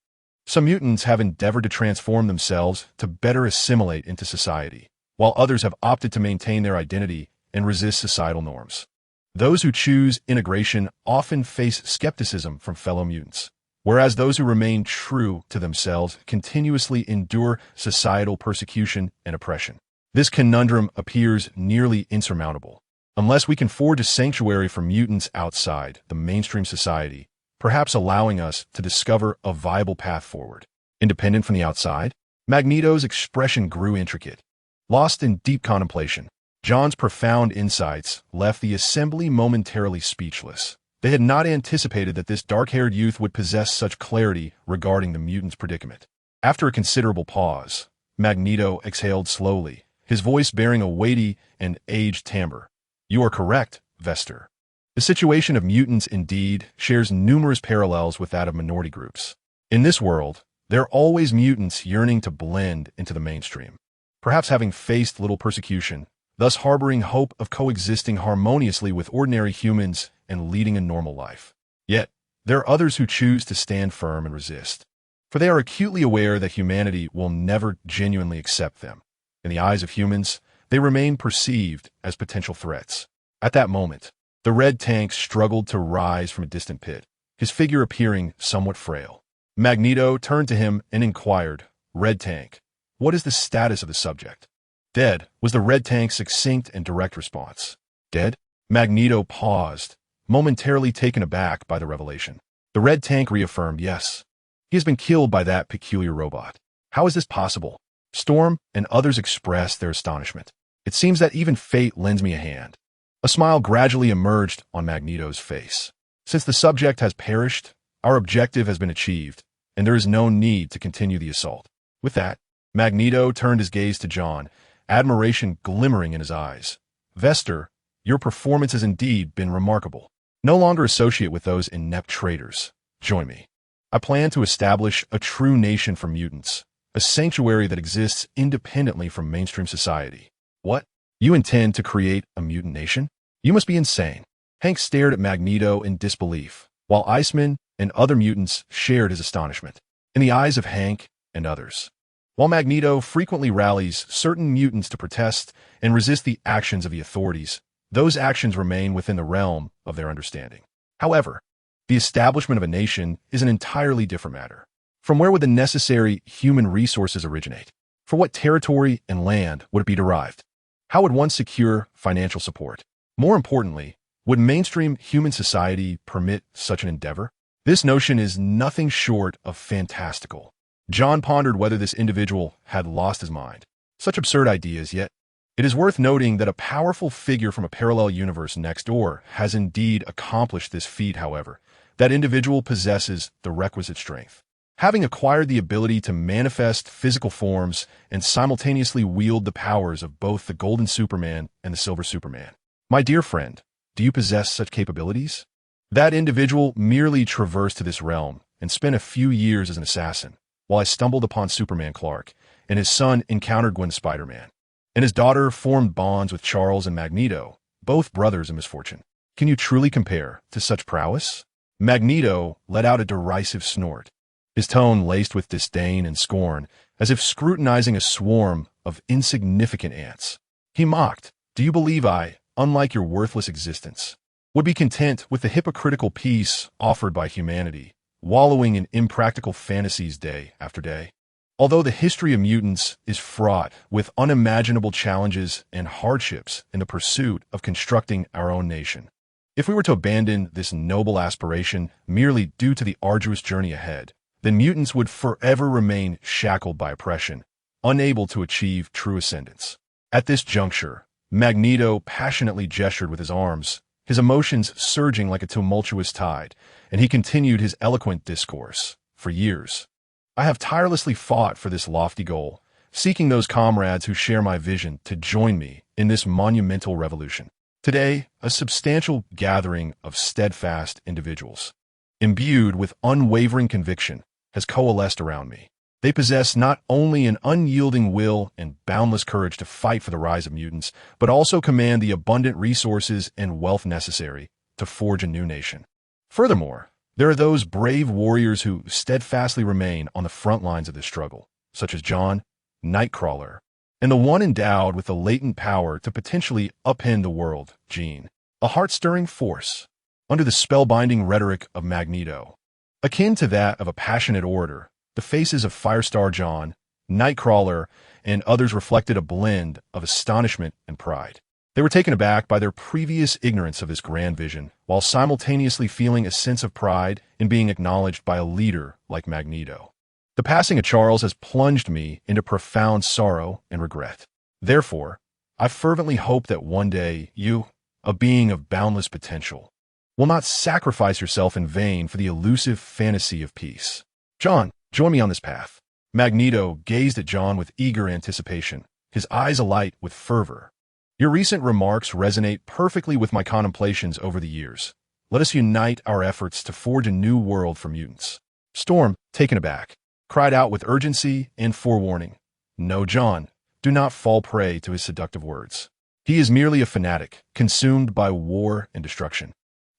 Some mutants have endeavored to transform themselves to better assimilate into society, while others have opted to maintain their identity and resist societal norms. Those who choose integration often face skepticism from fellow mutants, whereas those who remain true to themselves continuously endure societal persecution and oppression. This conundrum appears nearly insurmountable. Unless we can forge a sanctuary for mutants outside the mainstream society, perhaps allowing us to discover a viable path forward. Independent from the outside, Magneto's expression grew intricate. Lost in deep contemplation, John's profound insights left the assembly momentarily speechless. They had not anticipated that this dark-haired youth would possess such clarity regarding the mutant's predicament. After a considerable pause, Magneto exhaled slowly, his voice bearing a weighty and aged timbre. "You are correct, Vester. The situation of mutants indeed shares numerous parallels with that of minority groups. In this world, there are always mutants yearning to blend into the mainstream, perhaps having faced little persecution, thus harboring hope of coexisting harmoniously with ordinary humans and leading a normal life. Yet, there are others who choose to stand firm and resist, for they are acutely aware that humanity will never genuinely accept them. In the eyes of humans, they remain perceived as potential threats." At that moment, the Red Tank struggled to rise from a distant pit, his figure appearing somewhat frail. Magneto turned to him and inquired, "Red Tank, what is the status of the subject?" "Dead," was the Red Tank's succinct and direct response. "Dead?" Magneto paused, momentarily taken aback by the revelation. The Red Tank reaffirmed, "Yes. He has been killed by that peculiar robot." How is this possible? Storm and others expressed their astonishment. It seems that even fate lends me a hand. A smile gradually emerged on Magneto's face. Since the subject has perished, our objective has been achieved, and there is no need to continue the assault. With that, Magneto turned his gaze to John, admiration glimmering in his eyes. Vester, your performance has indeed been remarkable. No longer associate with those inept traitors. Join me. I plan to establish a true nation for mutants, a sanctuary that exists independently from mainstream society. What? You intend to create a mutant nation? You must be insane. Hank stared at Magneto in disbelief, while Iceman and other mutants shared his astonishment. In the eyes of Hank and others, while Magneto frequently rallies certain mutants to protest and resist the actions of the authorities, those actions remain within the realm of their understanding. However, the establishment of a nation is an entirely different matter. From where would the necessary human resources originate? For what territory and land would it be derived? How would one secure financial support? More importantly, would mainstream human society permit such an endeavor? This notion is nothing short of fantastical. John pondered whether this individual had lost his mind. Such absurd ideas, yet it is worth noting that a powerful figure from a parallel universe next door has indeed accomplished this feat. However, that individual possesses the requisite strength. Having acquired the ability to manifest physical forms and simultaneously wield the powers of both the Golden Superman and the Silver Superman. My dear friend, do you possess such capabilities? That individual merely traversed to this realm and spent a few years as an assassin, while I stumbled upon Superman Clark, and his son encountered Gwen Spider-Man, and his daughter formed bonds with Charles and Magneto, both brothers in misfortune. Can you truly compare to such prowess? Magneto let out a derisive snort, his tone laced with disdain and scorn, as if scrutinizing a swarm of insignificant ants. He mocked, "Do you believe I, unlike your worthless existence, would be content with the hypocritical peace offered by humanity, wallowing in impractical fantasies day after day? Although the history of mutants is fraught with unimaginable challenges and hardships in the pursuit of constructing our own nation, if we were to abandon this noble aspiration merely due to the arduous journey ahead, then mutants would forever remain shackled by oppression, unable to achieve true ascendance." At this juncture, Magneto passionately gestured with his arms, his emotions surging like a tumultuous tide, and he continued his eloquent discourse. For years, I have tirelessly fought for this lofty goal, seeking those comrades who share my vision to join me in this monumental revolution. Today, a substantial gathering of steadfast individuals, imbued with unwavering conviction, has coalesced around me. They possess not only an unyielding will and boundless courage to fight for the rise of mutants, but also command the abundant resources and wealth necessary to forge a new nation. Furthermore, there are those brave warriors who steadfastly remain on the front lines of this struggle, such as John, Nightcrawler, and the one endowed with the latent power to potentially upend the world, Jean, a heart-stirring force, under the spellbinding rhetoric of Magneto. Akin to that of a passionate orator, the faces of Firestar John, Nightcrawler, and others reflected a blend of astonishment and pride. They were taken aback by their previous ignorance of this grand vision, while simultaneously feeling a sense of pride in being acknowledged by a leader like Magneto. The passing of Charles has plunged me into profound sorrow and regret. Therefore, I fervently hope that one day you, a being of boundless potential, will not sacrifice yourself in vain for the elusive fantasy of peace. John, join me on this path. Magneto gazed at John with eager anticipation, his eyes alight with fervor. Your recent remarks resonate perfectly with my contemplations over the years. Let us unite our efforts to forge a new world for mutants. Storm, taken aback, cried out with urgency and forewarning, "No, John, do not fall prey to his seductive words. He is merely a fanatic, consumed by war and destruction,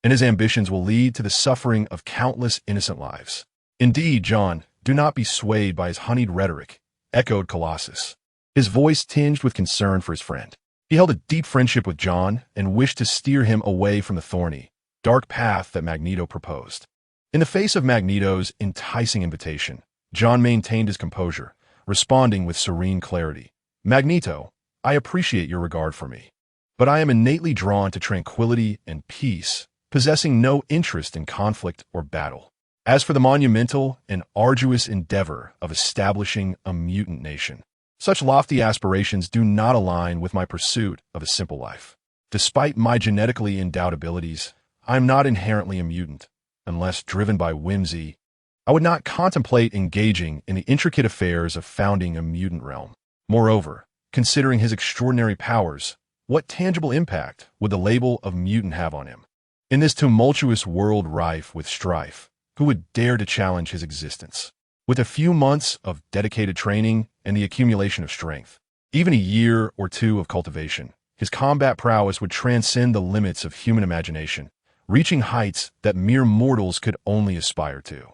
and his ambitions will lead to the suffering of countless innocent lives." "Indeed, John, do not be swayed by his honeyed rhetoric," echoed Colossus, his voice tinged with concern for his friend. He held a deep friendship with John and wished to steer him away from the thorny, dark path that Magneto proposed. In the face of Magneto's enticing invitation, John maintained his composure, responding with serene clarity. "Magneto, I appreciate your regard for me, but I am innately drawn to tranquility and peace, possessing no interest in conflict or battle. As for the monumental and arduous endeavor of establishing a mutant nation, such lofty aspirations do not align with my pursuit of a simple life. Despite my genetically endowed abilities, I am not inherently a mutant. Unless driven by whimsy, I would not contemplate engaging in the intricate affairs of founding a mutant realm. Moreover, considering his extraordinary powers, what tangible impact would the label of mutant have on him? In this tumultuous world rife with strife, who would dare to challenge his existence? With a few months of dedicated training and the accumulation of strength, even a year or two of cultivation, his combat prowess would transcend the limits of human imagination, reaching heights that mere mortals could only aspire to.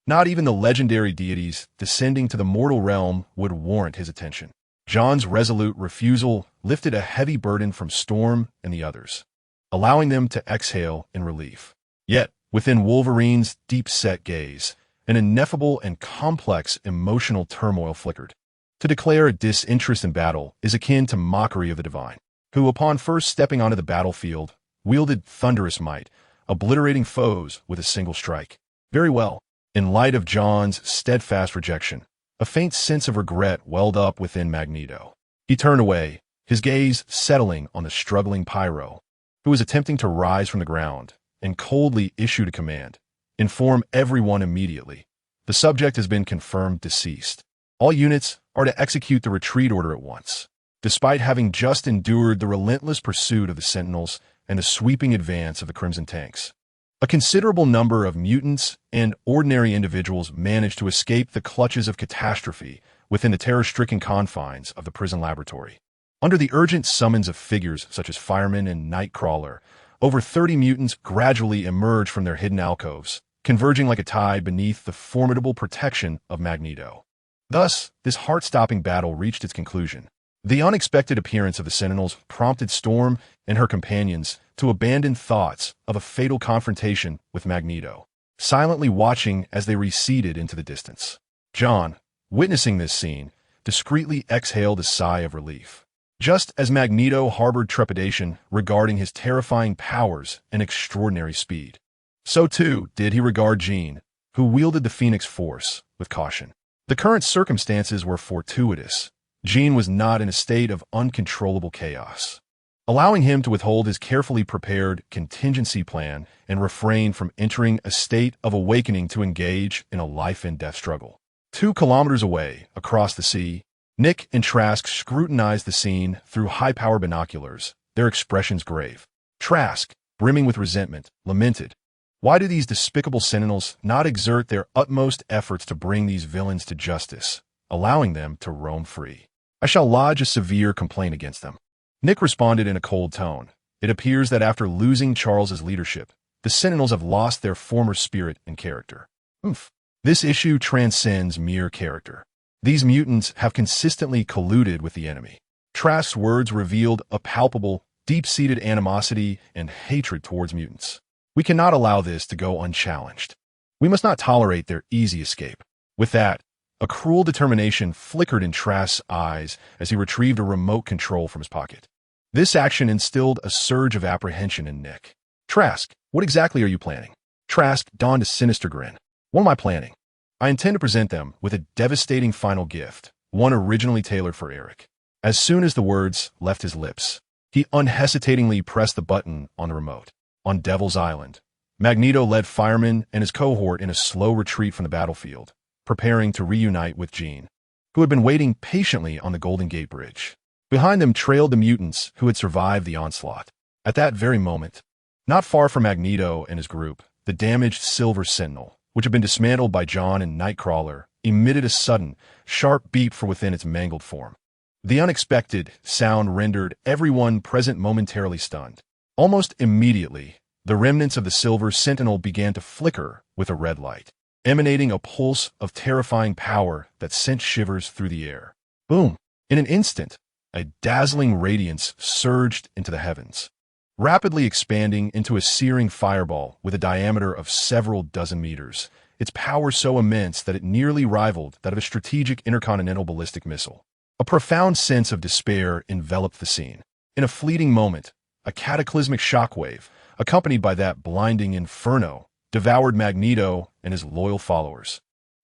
Not even the legendary deities descending to the mortal realm would warrant his attention. John's resolute refusal lifted a heavy burden from Storm and the others, allowing them to exhale in relief. Yet, within Wolverine's deep-set gaze, an ineffable and complex emotional turmoil flickered. To declare a disinterest in battle is akin to mockery of the divine, who, upon first stepping onto the battlefield, wielded thunderous might, obliterating foes with a single strike. Very well. In light of John's steadfast rejection, a faint sense of regret welled up within Magneto. He turned away, his gaze settling on the struggling Pyro, who was attempting to rise from the ground, and coldly issued a command. Inform everyone immediately. The subject has been confirmed deceased. All units are to execute the retreat order at once. Despite having just endured the relentless pursuit of the Sentinels and the sweeping advance of the Crimson tanks, a considerable number of mutants and ordinary individuals managed to escape the clutches of catastrophe within the terror-stricken confines of the prison laboratory. Under the urgent summons of figures such as Fireman and Nightcrawler, over 30 mutants gradually emerged from their hidden alcoves, converging like a tide beneath the formidable protection of Magneto. Thus, this heart-stopping battle reached its conclusion. The unexpected appearance of the Sentinels prompted Storm and her companions to abandon thoughts of a fatal confrontation with Magneto, silently watching as they receded into the distance. John, witnessing this scene, discreetly exhaled a sigh of relief. Just as Magneto harbored trepidation regarding his terrifying powers and extraordinary speed, so too did he regard Jean, who wielded the Phoenix Force, with caution. The current circumstances were fortuitous. Jean was not in a state of uncontrollable chaos, allowing him to withhold his carefully prepared contingency plan and refrain from entering a state of awakening to engage in a life-and-death struggle. 2 kilometers away, across the sea, Nick and Trask scrutinized the scene through high-power binoculars, their expressions grave. Trask, brimming with resentment, lamented, "Why do these despicable Sentinels not exert their utmost efforts to bring these villains to justice, allowing them to roam free? I shall lodge a severe complaint against them." Nick responded in a cold tone. "It appears that after losing Charles's leadership, the Sentinels have lost their former spirit and character." Oof. This issue transcends mere character. These mutants have consistently colluded with the enemy. Trask's words revealed a palpable, deep-seated animosity and hatred towards mutants. "We cannot allow this to go unchallenged. We must not tolerate their easy escape." With that, a cruel determination flickered in Trask's eyes as he retrieved a remote control from his pocket. This action instilled a surge of apprehension in Nick. "Trask, what exactly are you planning?" Trask donned a sinister grin. "What am I planning? I intend to present them with a devastating final gift, one originally tailored for Eric." As soon as the words left his lips, he unhesitatingly pressed the button on the remote. On Devil's Island, Magneto led Fireman and his cohort in a slow retreat from the battlefield, preparing to reunite with Jean, who had been waiting patiently on the Golden Gate Bridge. Behind them trailed the mutants who had survived the onslaught. At that very moment, not far from Magneto and his group, the damaged Silver Sentinel, which had been dismantled by John and Nightcrawler, emitted a sudden, sharp beep from within its mangled form. The unexpected sound rendered everyone present momentarily stunned. Almost immediately, the remnants of the Silver Sentinel began to flicker with a red light, emanating a pulse of terrifying power that sent shivers through the air. Boom! In an instant, a dazzling radiance surged into the heavens, rapidly expanding into a searing fireball with a diameter of several dozen meters, its power so immense that it nearly rivaled that of a strategic intercontinental ballistic missile. A profound sense of despair enveloped the scene. In a fleeting moment, a cataclysmic shockwave, accompanied by that blinding inferno, devoured Magneto and his loyal followers,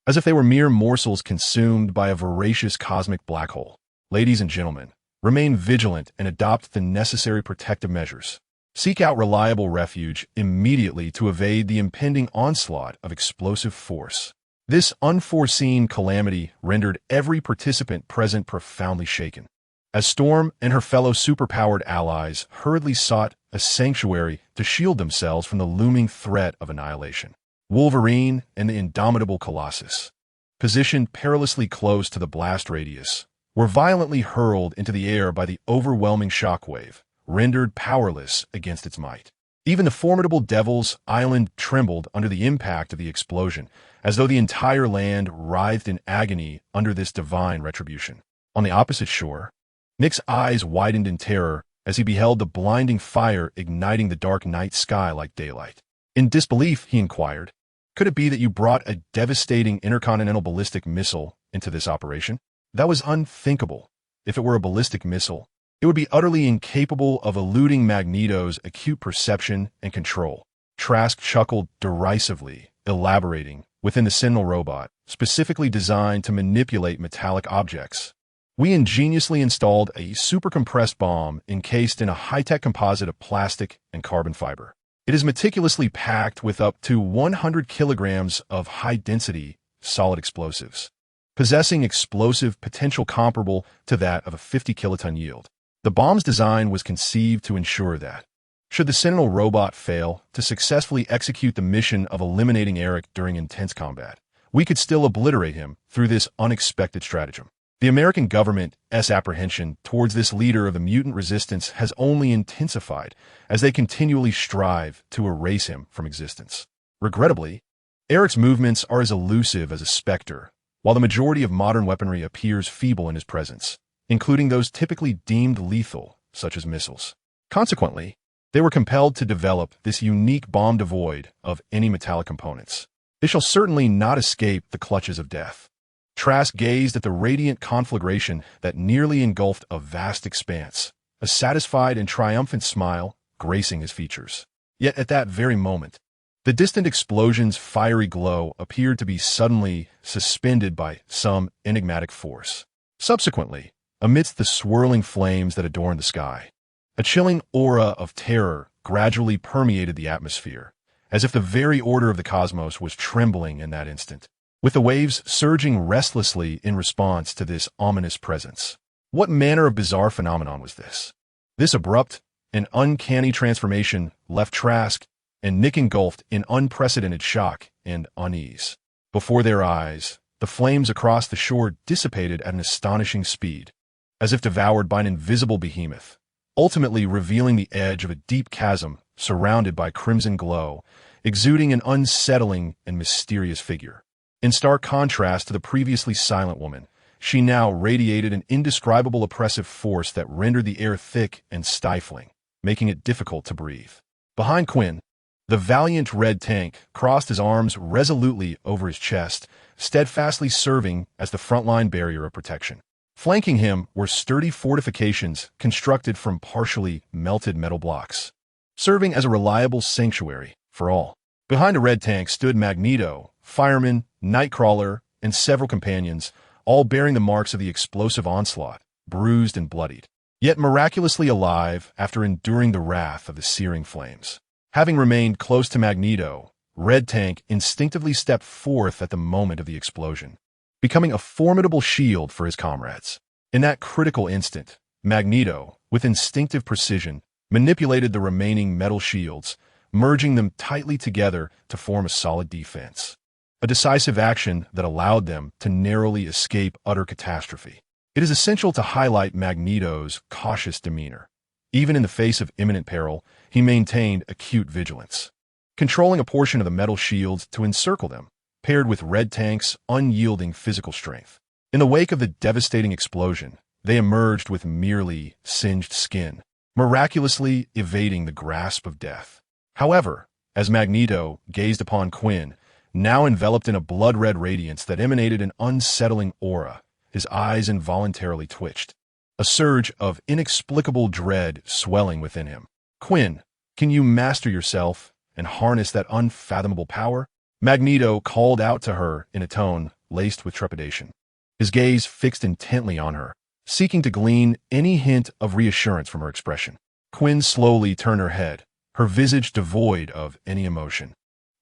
as if they were mere morsels consumed by a voracious cosmic black hole. Ladies and gentlemen, remain vigilant and adopt the necessary protective measures. Seek out reliable refuge immediately to evade the impending onslaught of explosive force. This unforeseen calamity rendered every participant present profoundly shaken. As Storm and her fellow superpowered allies hurriedly sought a sanctuary to shield themselves from the looming threat of annihilation, Wolverine and the indomitable Colossus, positioned perilously close to the blast radius, were violently hurled into the air by the overwhelming shockwave, rendered powerless against its might. Even the formidable Devil's Island trembled under the impact of the explosion, as though the entire land writhed in agony under this divine retribution. On the opposite shore, Nick's eyes widened in terror as he beheld the blinding fire igniting the dark night sky like daylight. In disbelief, he inquired, "Could it be that you brought a devastating intercontinental ballistic missile into this operation?" That was unthinkable. If it were a ballistic missile, it would be utterly incapable of eluding Magneto's acute perception and control. Trask chuckled derisively, elaborating, within the Sentinel robot, specifically designed to manipulate metallic objects. We ingeniously installed a supercompressed bomb encased in a high-tech composite of plastic and carbon fiber. It is meticulously packed with up to 100 kilograms of high-density solid explosives, possessing explosive potential comparable to that of a 50-kiloton yield. The bomb's design was conceived to ensure that, should the Sentinel robot fail to successfully execute the mission of eliminating Eric during intense combat, we could still obliterate him through this unexpected stratagem. The American government's apprehension towards this leader of the mutant resistance has only intensified as they continually strive to erase him from existence. Regrettably, Eric's movements are as elusive as a specter, while the majority of modern weaponry appears feeble in his presence, including those typically deemed lethal, such as missiles. Consequently, they were compelled to develop this unique bomb devoid of any metallic components. It shall certainly not escape the clutches of death. Trask gazed at the radiant conflagration that nearly engulfed a vast expanse, a satisfied and triumphant smile gracing his features. Yet at that very moment, the distant explosion's fiery glow appeared to be suddenly suspended by some enigmatic force. Subsequently, amidst the swirling flames that adorned the sky, a chilling aura of terror gradually permeated the atmosphere, as if the very order of the cosmos was trembling in that instant, with the waves surging restlessly in response to this ominous presence. What manner of bizarre phenomenon was this? This abrupt and uncanny transformation left Trask and Nick engulfed in unprecedented shock and unease. Before their eyes, the flames across the shore dissipated at an astonishing speed, as if devoured by an invisible behemoth, ultimately revealing the edge of a deep chasm surrounded by crimson glow, exuding an unsettling and mysterious figure. In stark contrast to the previously silent woman, she now radiated an indescribable oppressive force that rendered the air thick and stifling, making it difficult to breathe. Behind Quinn, the valiant Red Tank crossed his arms resolutely over his chest, steadfastly serving as the frontline barrier of protection. Flanking him were sturdy fortifications constructed from partially melted metal blocks, serving as a reliable sanctuary for all. Behind the Red Tank stood Magneto, Fireman, Nightcrawler, and several companions, all bearing the marks of the explosive onslaught, bruised and bloodied, yet miraculously alive after enduring the wrath of the searing flames. Having remained close to Magneto, Red Tank instinctively stepped forth at the moment of the explosion, becoming a formidable shield for his comrades. In that critical instant, Magneto, with instinctive precision, manipulated the remaining metal shields, merging them tightly together to form a solid defense. A decisive action that allowed them to narrowly escape utter catastrophe. It is essential to highlight Magneto's cautious demeanor. Even in the face of imminent peril, he maintained acute vigilance, controlling a portion of the metal shields to encircle them, paired with Red Tank's unyielding physical strength. In the wake of the devastating explosion, they emerged with merely singed skin, miraculously evading the grasp of death. However, as Magneto gazed upon Quinn, now enveloped in a blood-red radiance that emanated an unsettling aura, his eyes involuntarily twitched, a surge of inexplicable dread swelling within him. "Quinn, can you master yourself and harness that unfathomable power? Magneto called out to her in a tone laced with trepidation, his gaze fixed intently on her, seeking to glean any hint of reassurance from her expression. Quinn slowly turned her head, her visage devoid of any emotion.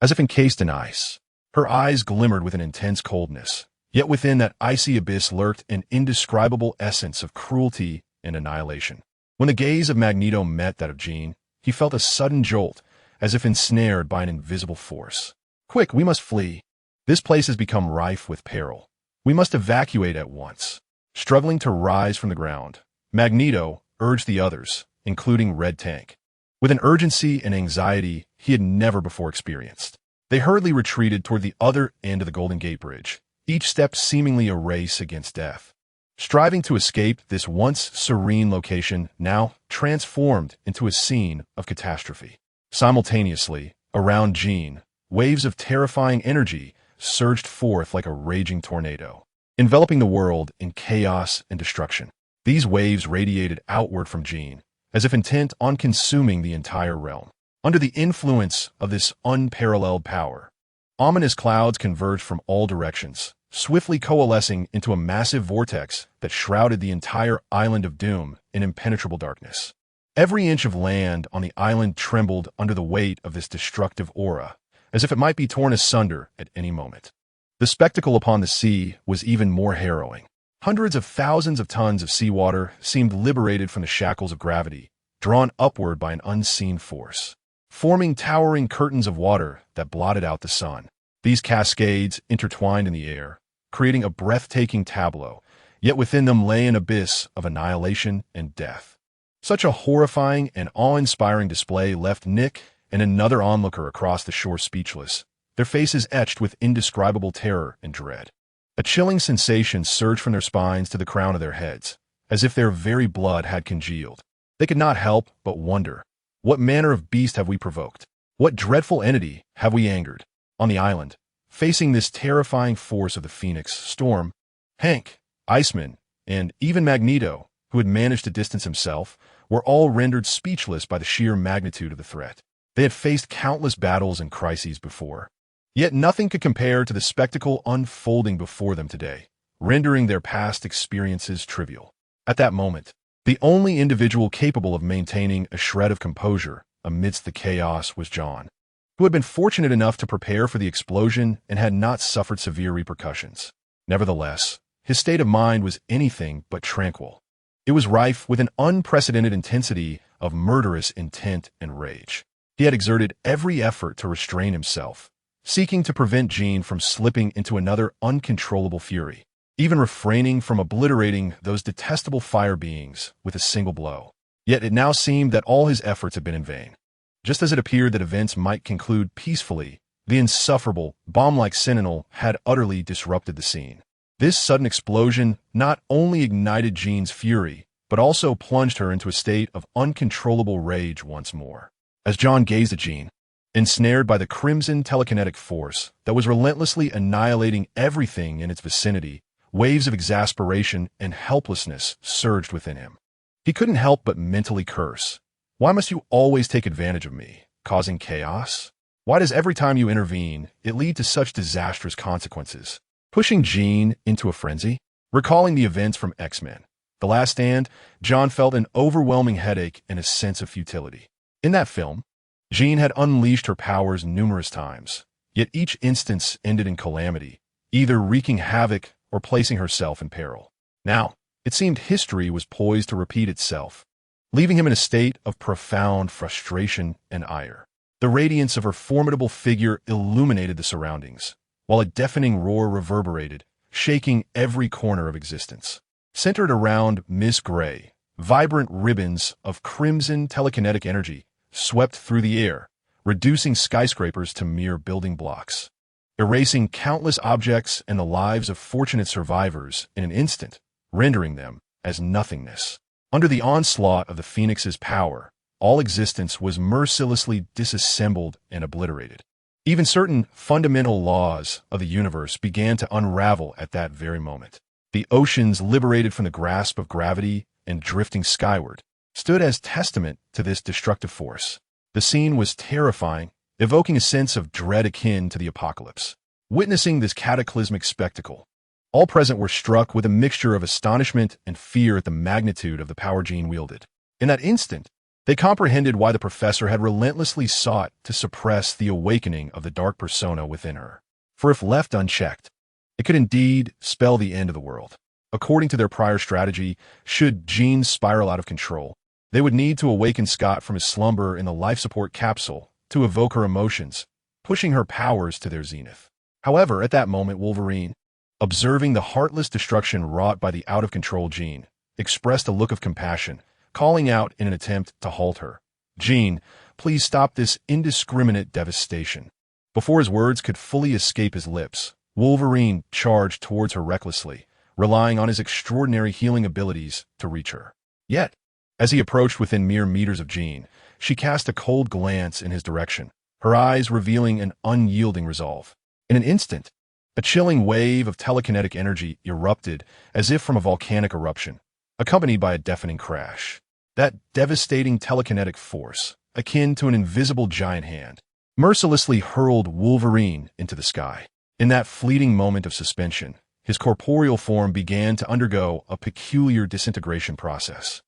As if encased in ice, her eyes glimmered with an intense coldness, yet within that icy abyss lurked an indescribable essence of cruelty and annihilation. When the gaze of Magneto met that of Jean, he felt a sudden jolt, as if ensnared by an invisible force. "Quick, we must flee. This place has become rife with peril. We must evacuate at once." Struggling to rise from the ground, Magneto urged the others, including Red Tank, with an urgency and anxiety he had never before experienced. They hurriedly retreated toward the other end of the Golden Gate Bridge, each step seemingly a race against death. Striving to escape this once serene location, now transformed into a scene of catastrophe. Simultaneously, around Jean, waves of terrifying energy surged forth like a raging tornado, enveloping the world in chaos and destruction. These waves radiated outward from Jean, as if intent on consuming the entire realm. Under the influence of this unparalleled power, ominous clouds converged from all directions, swiftly coalescing into a massive vortex that shrouded the entire island of Doom in impenetrable darkness. Every inch of land on the island trembled under the weight of this destructive aura, as if it might be torn asunder at any moment. The spectacle upon the sea was even more harrowing. Hundreds of thousands of tons of seawater seemed liberated from the shackles of gravity, drawn upward by an unseen force, forming towering curtains of water that blotted out the sun. These cascades intertwined in the air, creating a breathtaking tableau, yet within them lay an abyss of annihilation and death. Such a horrifying and awe-inspiring display left Nick and another onlooker across the shore speechless, their faces etched with indescribable terror and dread. A chilling sensation surged from their spines to the crown of their heads, as if their very blood had congealed. They could not help but wonder, what manner of beast have we provoked? What dreadful entity have we angered? On the island, facing this terrifying force of the Phoenix Storm, Hank, Iceman, and even Magneto, who had managed to distance himself, were all rendered speechless by the sheer magnitude of the threat. They had faced countless battles and crises before, yet nothing could compare to the spectacle unfolding before them today, rendering their past experiences trivial. At that moment, the only individual capable of maintaining a shred of composure amidst the chaos was John, who had been fortunate enough to prepare for the explosion and had not suffered severe repercussions. Nevertheless, his state of mind was anything but tranquil. It was rife with an unprecedented intensity of murderous intent and rage. He had exerted every effort to restrain himself, seeking to prevent Jean from slipping into another uncontrollable fury, even refraining from obliterating those detestable fire beings with a single blow. Yet it now seemed that all his efforts had been in vain. Just as it appeared that events might conclude peacefully, the insufferable, bomb-like Sentinel had utterly disrupted the scene. This sudden explosion not only ignited Jean's fury, but also plunged her into a state of uncontrollable rage once more. As John gazed at Jean, ensnared by the crimson telekinetic force that was relentlessly annihilating everything in its vicinity, waves of exasperation and helplessness surged within him. He couldn't help but mentally curse. Why must you always take advantage of me, causing chaos? Why does every time you intervene, it lead to such disastrous consequences? Pushing Jean into a frenzy? Recalling the events from X-Men, The Last Stand, John felt an overwhelming headache and a sense of futility. In that film, Jean had unleashed her powers numerous times, yet each instance ended in calamity, either wreaking havoc or placing herself in peril. Now, it seemed history was poised to repeat itself, leaving him in a state of profound frustration and ire. The radiance of her formidable figure illuminated the surroundings, while a deafening roar reverberated, shaking every corner of existence. Centered around Miss Gray, vibrant ribbons of crimson telekinetic energy swept through the air, reducing skyscrapers to mere building blocks, erasing countless objects and the lives of fortunate survivors in an instant, rendering them as nothingness. Under the onslaught of the Phoenix's power, all existence was mercilessly disassembled and obliterated. Even certain fundamental laws of the universe began to unravel at that very moment. The oceans, liberated from the grasp of gravity and drifting skyward, stood as testament to this destructive force. The scene was terrifying, evoking a sense of dread akin to the apocalypse. Witnessing this cataclysmic spectacle, all present were struck with a mixture of astonishment and fear at the magnitude of the power Jean wielded. In that instant, they comprehended why the professor had relentlessly sought to suppress the awakening of the dark persona within her. For if left unchecked, it could indeed spell the end of the world. According to their prior strategy, should Jean spiral out of control, they would need to awaken Scott from his slumber in the life support capsule to evoke her emotions, pushing her powers to their zenith. However, at that moment, Wolverine, observing the heartless destruction wrought by the out-of-control Jean, expressed a look of compassion, calling out in an attempt to halt her. "Jean, please stop this indiscriminate devastation." Before his words could fully escape his lips, Wolverine charged towards her recklessly, relying on his extraordinary healing abilities to reach her. Yet, as he approached within mere meters of Jean, she cast a cold glance in his direction, her eyes revealing an unyielding resolve. In an instant, a chilling wave of telekinetic energy erupted as if from a volcanic eruption, accompanied by a deafening crash. That devastating telekinetic force, akin to an invisible giant hand, mercilessly hurled Wolverine into the sky. In that fleeting moment of suspension, his corporeal form began to undergo a peculiar disintegration process,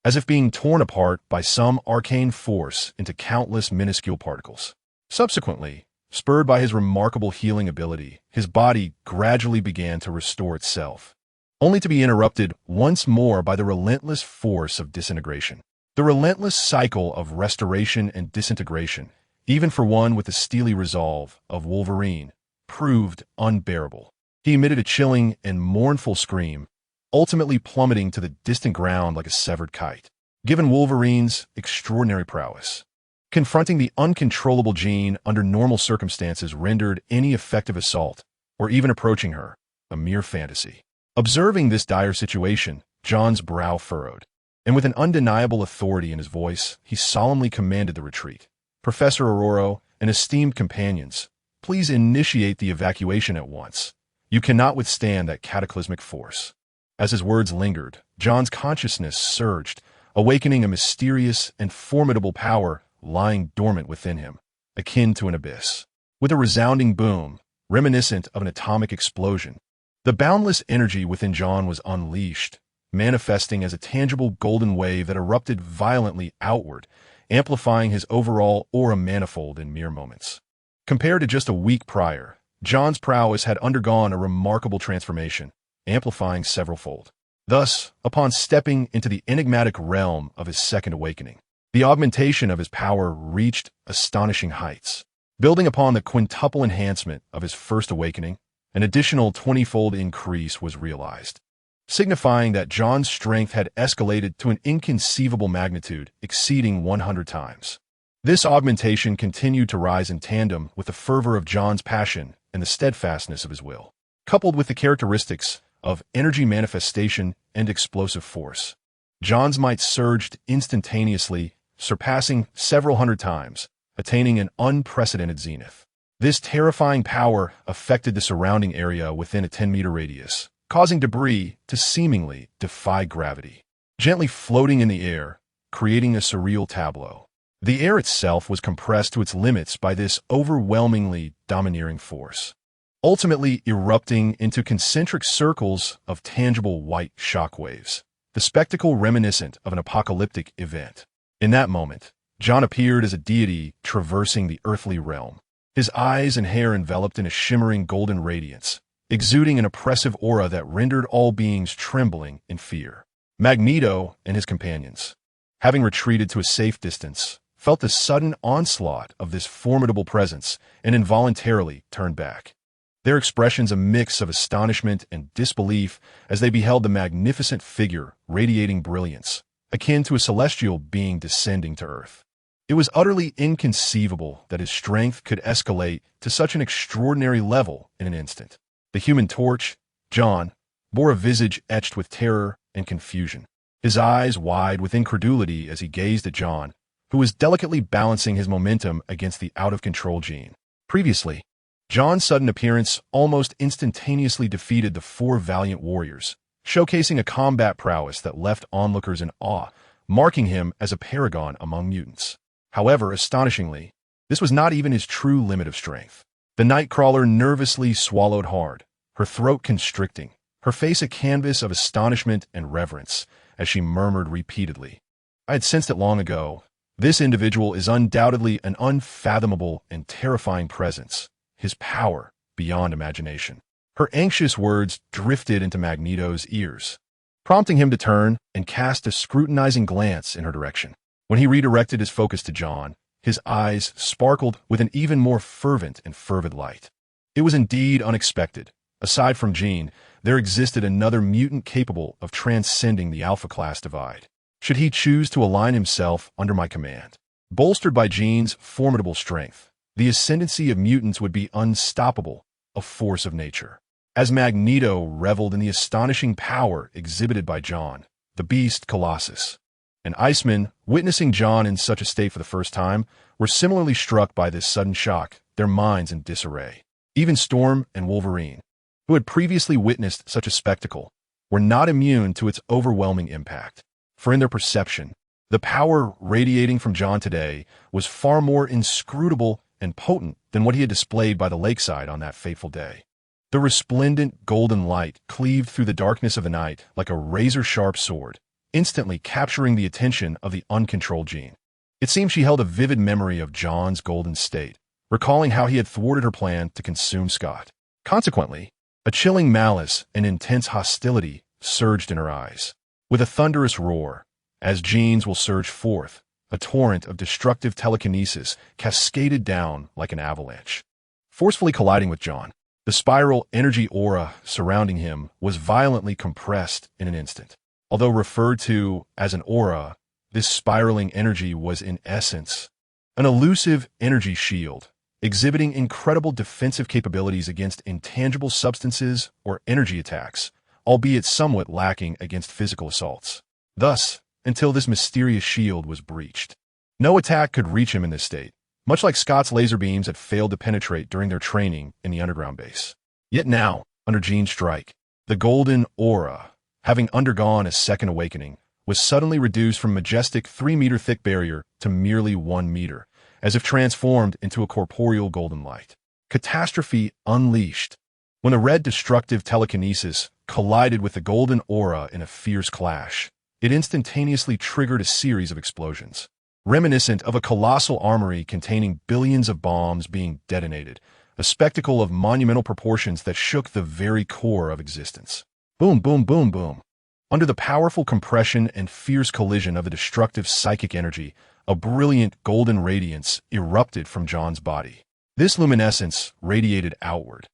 as if being torn apart by some arcane force into countless minuscule particles. Subsequently, spurred by his remarkable healing ability, his body gradually began to restore itself, only to be interrupted once more by the relentless force of disintegration. The relentless cycle of restoration and disintegration, even for one with the steely resolve of Wolverine, proved unbearable. He emitted a chilling and mournful scream, ultimately plummeting to the distant ground like a severed kite. Given Wolverine's extraordinary prowess, confronting the uncontrollable Jean under normal circumstances rendered any effective assault, or even approaching her, a mere fantasy. Observing this dire situation, John's brow furrowed, and with an undeniable authority in his voice, he solemnly commanded the retreat. "Professor Aurora and esteemed companions, please initiate the evacuation at once. You cannot withstand that cataclysmic force." As his words lingered, John's consciousness surged, awakening a mysterious and formidable power lying dormant within him, akin to an abyss. With a resounding boom, reminiscent of an atomic explosion, the boundless energy within John was unleashed, manifesting as a tangible golden wave that erupted violently outward, amplifying his overall aura manifold in mere moments. Compared to just a week prior, John's prowess had undergone a remarkable transformation, amplifying severalfold. Thus, upon stepping into the enigmatic realm of his second awakening, the augmentation of his power reached astonishing heights. Building upon the quintuple enhancement of his first awakening, an additional 20-fold increase was realized, signifying that John's strength had escalated to an inconceivable magnitude exceeding 100 times. This augmentation continued to rise in tandem with the fervor of John's passion and the steadfastness of his will, coupled with the characteristics of energy manifestation and explosive force. John's might surged instantaneously, surpassing several hundred times, attaining an unprecedented zenith. This terrifying power affected the surrounding area within a 10-meter radius, causing debris to seemingly defy gravity, gently floating in the air, creating a surreal tableau. The air itself was compressed to its limits by this overwhelmingly domineering force, ultimately erupting into concentric circles of tangible white shockwaves, the spectacle reminiscent of an apocalyptic event. In that moment, John appeared as a deity traversing the earthly realm, his eyes and hair enveloped in a shimmering golden radiance, exuding an oppressive aura that rendered all beings trembling in fear. Magneto and his companions, having retreated to a safe distance, felt the sudden onslaught of this formidable presence and involuntarily turned back, their expressions a mix of astonishment and disbelief as they beheld the magnificent figure radiating brilliance, akin to a celestial being descending to earth. It was utterly inconceivable that his strength could escalate to such an extraordinary level in an instant. The Human Torch, John, bore a visage etched with terror and confusion, his eyes wide with incredulity as he gazed at John, who was delicately balancing his momentum against the out-of-control Jean. Previously, John's sudden appearance almost instantaneously defeated the four valiant warriors, showcasing a combat prowess that left onlookers in awe, marking him as a paragon among mutants. However, astonishingly, This was not even his true limit of strength. The Nightcrawler nervously swallowed hard, her throat constricting, her face a canvas of astonishment and reverence, as she murmured repeatedly, "I had sensed it long ago. This individual is undoubtedly an unfathomable and terrifying presence, his power beyond imagination." Her anxious words drifted into Magneto's ears, prompting him to turn and cast a scrutinizing glance in her direction. When he redirected his focus to John, his eyes sparkled with an even more fervent and fervid light. It was indeed unexpected. Aside from Jean, there existed another mutant capable of transcending the Alpha-class divide, should he choose to align himself under my command. Bolstered by Jean's formidable strength, the ascendancy of mutants would be unstoppable, a force of nature. As Magneto reveled in the astonishing power exhibited by John, the Beast Colossus, and Iceman, witnessing John in such a state for the first time, were similarly struck by this sudden shock, their minds in disarray. Even Storm and Wolverine, who had previously witnessed such a spectacle, were not immune to its overwhelming impact. For in their perception, the power radiating from John today was far more inscrutable and potent than what he had displayed by the lakeside on that fateful day. The resplendent golden light cleaved through the darkness of the night like a razor-sharp sword, instantly capturing the attention of the uncontrolled Jean. It seemed she held a vivid memory of John's golden state, recalling how he had thwarted her plan to consume Scott. Consequently, a chilling malice and intense hostility surged in her eyes. With a thunderous roar, as Jean's will surge forth, a torrent of destructive telekinesis cascaded down like an avalanche. Forcefully colliding with John, the spiral energy aura surrounding him was violently compressed in an instant. Although referred to as an aura, this spiraling energy was in essence an elusive energy shield, exhibiting incredible defensive capabilities against intangible substances or energy attacks, albeit somewhat lacking against physical assaults. Thus, until this mysterious shield was breached, no attack could reach him in this state, much like Scott's laser beams had failed to penetrate during their training in the underground base. Yet now, under Jean's strike, the golden aura, having undergone a second awakening, was suddenly reduced from a majestic 3-meter-thick barrier to merely 1 meter, as if transformed into a corporeal golden light. Catastrophe unleashed. When the red destructive telekinesis collided with the golden aura in a fierce clash, it instantaneously triggered a series of explosions, reminiscent of a colossal armory containing billions of bombs being detonated, a spectacle of monumental proportions that shook the very core of existence. Boom, boom, boom, boom. Under the powerful compression and fierce collision of the destructive psychic energy, a brilliant golden radiance erupted from John's body. This luminescence radiated outward,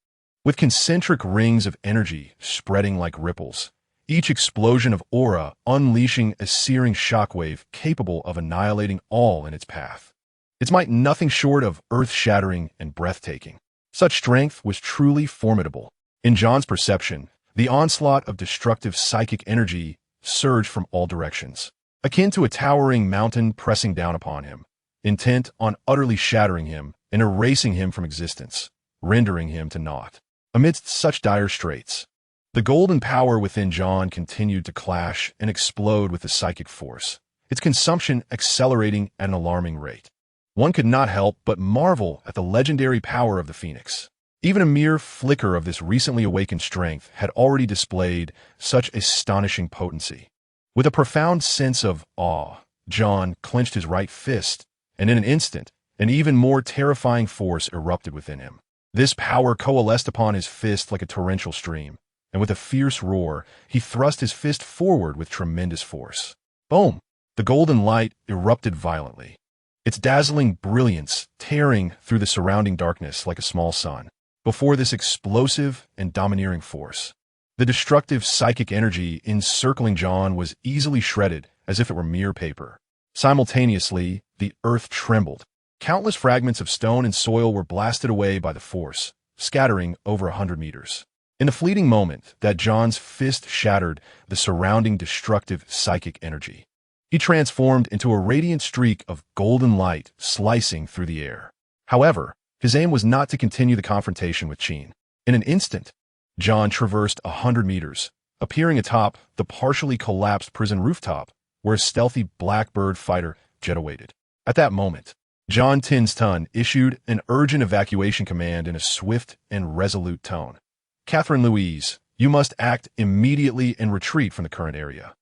with concentric rings of energy spreading like ripples, each explosion of aura unleashing a searing shockwave capable of annihilating all in its path. Its might nothing short of earth-shattering and breathtaking. Such strength was truly formidable. In John's perception, the onslaught of destructive psychic energy surged from all directions, akin to a towering mountain pressing down upon him, intent on utterly shattering him and erasing him from existence, rendering him to naught. Amidst such dire straits, the golden power within John continued to clash and explode with the psychic force, its consumption accelerating at an alarming rate. One could not help but marvel at the legendary power of the Phoenix. Even a mere flicker of this recently awakened strength had already displayed such astonishing potency. With a profound sense of awe, John clenched his right fist, and in an instant, an even more terrifying force erupted within him. This power coalesced upon his fist like a torrential stream, and with a fierce roar, he thrust his fist forward with tremendous force. Boom! The golden light erupted violently, its dazzling brilliance tearing through the surrounding darkness like a small sun. Before this explosive and domineering force, the destructive psychic energy encircling John was easily shredded as if it were mere paper. Simultaneously, the earth trembled. Countless fragments of stone and soil were blasted away by the force, scattering over 100 meters. In the fleeting moment that John's fist shattered the surrounding destructive psychic energy, he transformed into a radiant streak of golden light slicing through the air. However, his aim was not to continue the confrontation with Jean. In an instant, John traversed 100 meters, appearing atop the partially collapsed prison rooftop where a stealthy blackbird fighter jet awaited. At that moment, John Tinston issued an urgent evacuation command in a swift and resolute tone. Catherine Louise, you must act immediately and retreat from the current area.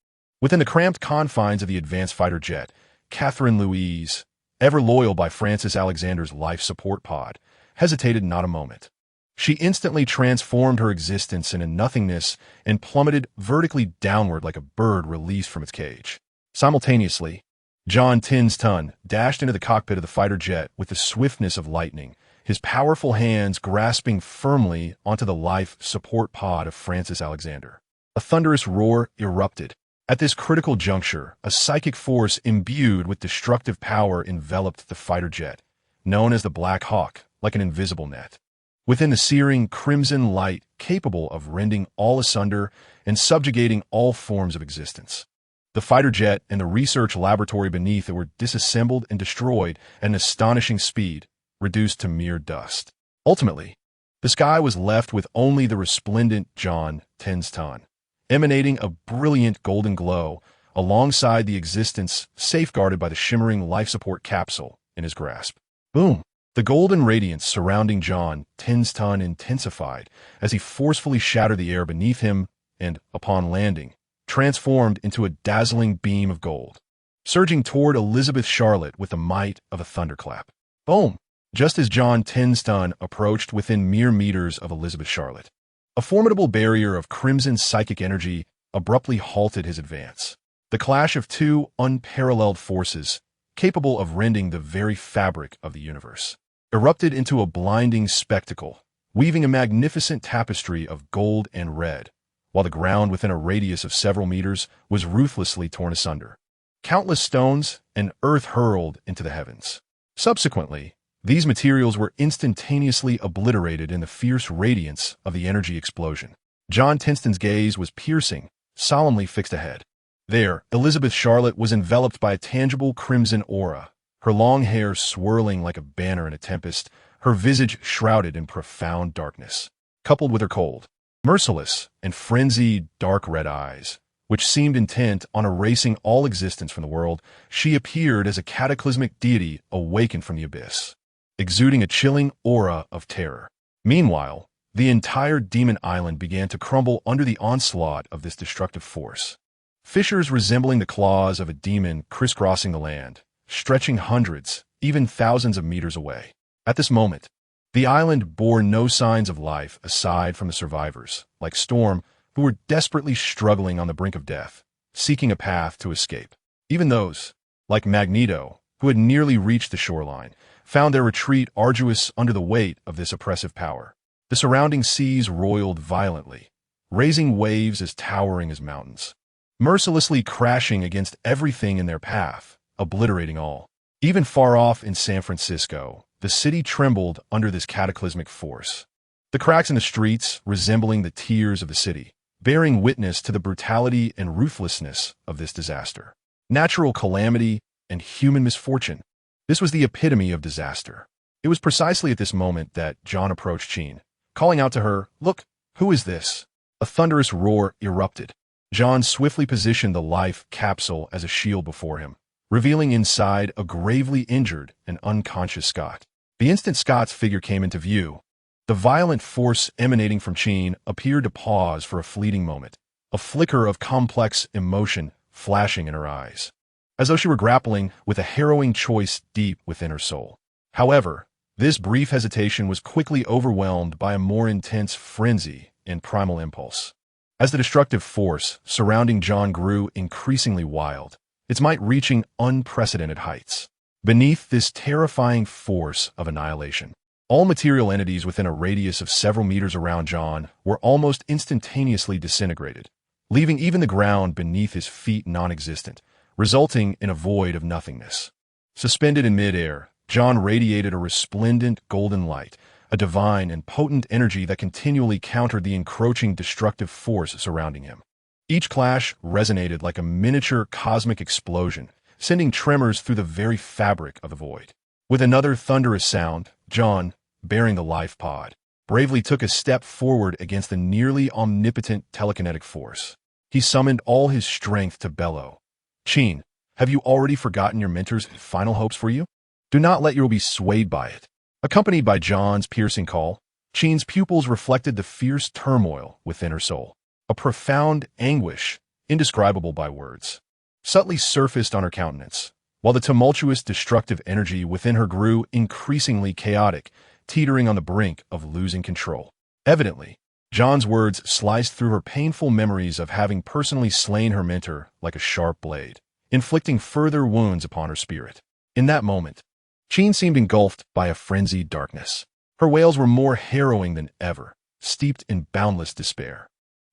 Within the cramped confines of the advanced fighter jet, Catherine Louise, ever loyal by Francis Alexander's life support pod, hesitated not a moment. She instantly transformed her existence into nothingness and plummeted vertically downward like a bird released from its cage. Simultaneously, John Tinston dashed into the cockpit of the fighter jet with the swiftness of lightning, his powerful hands grasping firmly onto the life support pod of Francis Alexander. A thunderous roar erupted. At this critical juncture, a psychic force imbued with destructive power enveloped the fighter jet, known as the Black Hawk, like an invisible net. Within the searing crimson light capable of rending all asunder and subjugating all forms of existence. The fighter jet and the research laboratory beneath it were disassembled and destroyed at an astonishing speed, reduced to mere dust. Ultimately, the sky was left with only the resplendent John Tinston, emanating a brilliant golden glow alongside the existence safeguarded by the shimmering life support capsule in his grasp. Boom! The golden radiance surrounding John Tinston intensified as he forcefully shattered the air beneath him and, upon landing, transformed into a dazzling beam of gold, surging toward Elizabeth Charlotte with the might of a thunderclap. Boom! Just as John Tinston approached within mere meters of Elizabeth Charlotte, a formidable barrier of crimson psychic energy abruptly halted his advance. The clash of two unparalleled forces, capable of rending the very fabric of the universe, erupted into a blinding spectacle, weaving a magnificent tapestry of gold and red, while the ground within a radius of several meters was ruthlessly torn asunder. Countless stones and earth hurled into the heavens. Subsequently, these materials were instantaneously obliterated in the fierce radiance of the energy explosion. John Tinston's gaze was piercing, solemnly fixed ahead. There, Elizabeth Charlotte was enveloped by a tangible crimson aura, her long hair swirling like a banner in a tempest, her visage shrouded in profound darkness. Coupled with her cold, merciless, and frenzied dark red eyes, which seemed intent on erasing all existence from the world, she appeared as a cataclysmic deity awakened from the abyss, exuding a chilling aura of terror. Meanwhile, the entire demon island began to crumble under the onslaught of this destructive force. Fissures resembling the claws of a demon crisscrossing the land, stretching hundreds, even thousands of meters away. At this moment, the island bore no signs of life aside from the survivors, like Storm, who were desperately struggling on the brink of death, seeking a path to escape. Even those, like Magneto, who had nearly reached the shoreline, found their retreat arduous under the weight of this oppressive power. The surrounding seas roiled violently, raising waves as towering as mountains, mercilessly crashing against everything in their path, obliterating all. Even far off in San Francisco, the city trembled under this cataclysmic force. The cracks in the streets resembling the tears of the city, bearing witness to the brutality and ruthlessness of this disaster. Natural calamity and human misfortune. This was the epitome of disaster. It was precisely at this moment that John approached Jean, calling out to her, "Look, who is this?" A thunderous roar erupted. John swiftly positioned the life capsule as a shield before him, revealing inside a gravely injured and unconscious Scott. The instant Scott's figure came into view, the violent force emanating from Jean appeared to pause for a fleeting moment, a flicker of complex emotion flashing in her eyes, as though she were grappling with a harrowing choice deep within her soul. However, this brief hesitation was quickly overwhelmed by a more intense frenzy and primal impulse. As the destructive force surrounding John grew increasingly wild, its might reaching unprecedented heights. Beneath this terrifying force of annihilation, all material entities within a radius of several meters around John were almost instantaneously disintegrated, leaving even the ground beneath his feet non-existent, resulting in a void of nothingness. Suspended in midair, John radiated a resplendent golden light, a divine and potent energy that continually countered the encroaching destructive force surrounding him. Each clash resonated like a miniature cosmic explosion, sending tremors through the very fabric of the void. With another thunderous sound, John, bearing the life pod, bravely took a step forward against the nearly omnipotent telekinetic force. He summoned all his strength to bellow, "Jean, have you already forgotten your mentor's final hopes for you? Do not let your will be swayed by it. Accompanied by John's piercing call, Jean's pupils reflected the fierce turmoil within her soul. A profound anguish, indescribable by words, subtly surfaced on her countenance, while the tumultuous destructive energy within her grew increasingly chaotic, teetering on the brink of losing control. Evidently, John's words sliced through her painful memories of having personally slain her mentor like a sharp blade, inflicting further wounds upon her spirit. In that moment, Jean seemed engulfed by a frenzied darkness. Her wails were more harrowing than ever, steeped in boundless despair.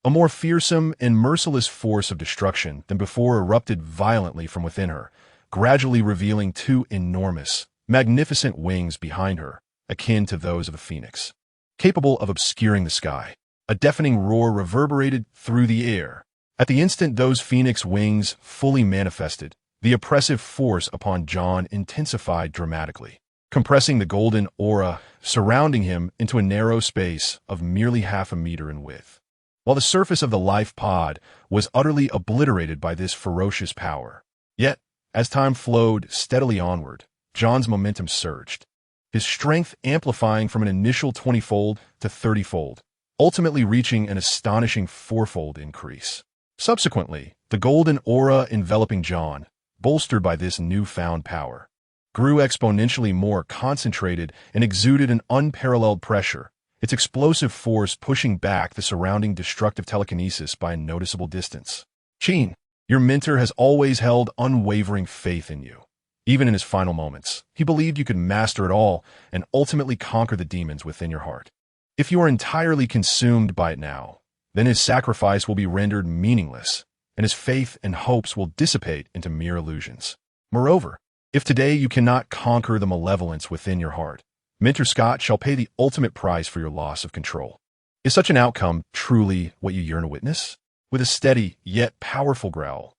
A more fearsome and merciless force of destruction than before erupted violently from within her, gradually revealing two enormous, magnificent wings behind her, akin to those of a phoenix, capable of obscuring the sky. A deafening roar reverberated through the air. At the instant those phoenix wings fully manifested, the oppressive force upon John intensified dramatically, compressing the golden aura surrounding him into a narrow space of merely half a meter in width. While the surface of the life pod was utterly obliterated by this ferocious power. Yet, as time flowed steadily onward, John's momentum surged, his strength amplifying from an initial 20-fold to 30-fold, ultimately reaching an astonishing 4-fold increase. Subsequently, the golden aura enveloping John, bolstered by this newfound power, grew exponentially more concentrated and exuded an unparalleled pressure, its explosive force pushing back the surrounding destructive telekinesis by a noticeable distance. Jean, your mentor has always held unwavering faith in you. Even in his final moments, he believed you could master it all and ultimately conquer the demons within your heart. If you are entirely consumed by it now, then his sacrifice will be rendered meaningless, and his faith and hopes will dissipate into mere illusions. Moreover, if today you cannot conquer the malevolence within your heart, Mentor Scott shall pay the ultimate price for your loss of control. Is such an outcome truly what you yearn to witness? With a steady, yet powerful growl,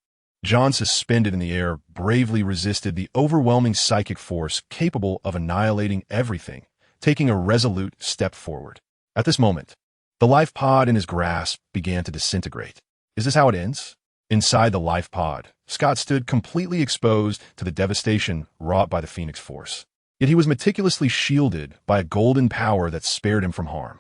John, suspended in the air, bravely resisted the overwhelming psychic force capable of annihilating everything, taking a resolute step forward. At this moment, the life pod in his grasp began to disintegrate. Is this how it ends? Inside the life pod, Scott stood completely exposed to the devastation wrought by the Phoenix Force. Yet he was meticulously shielded by a golden power that spared him from harm.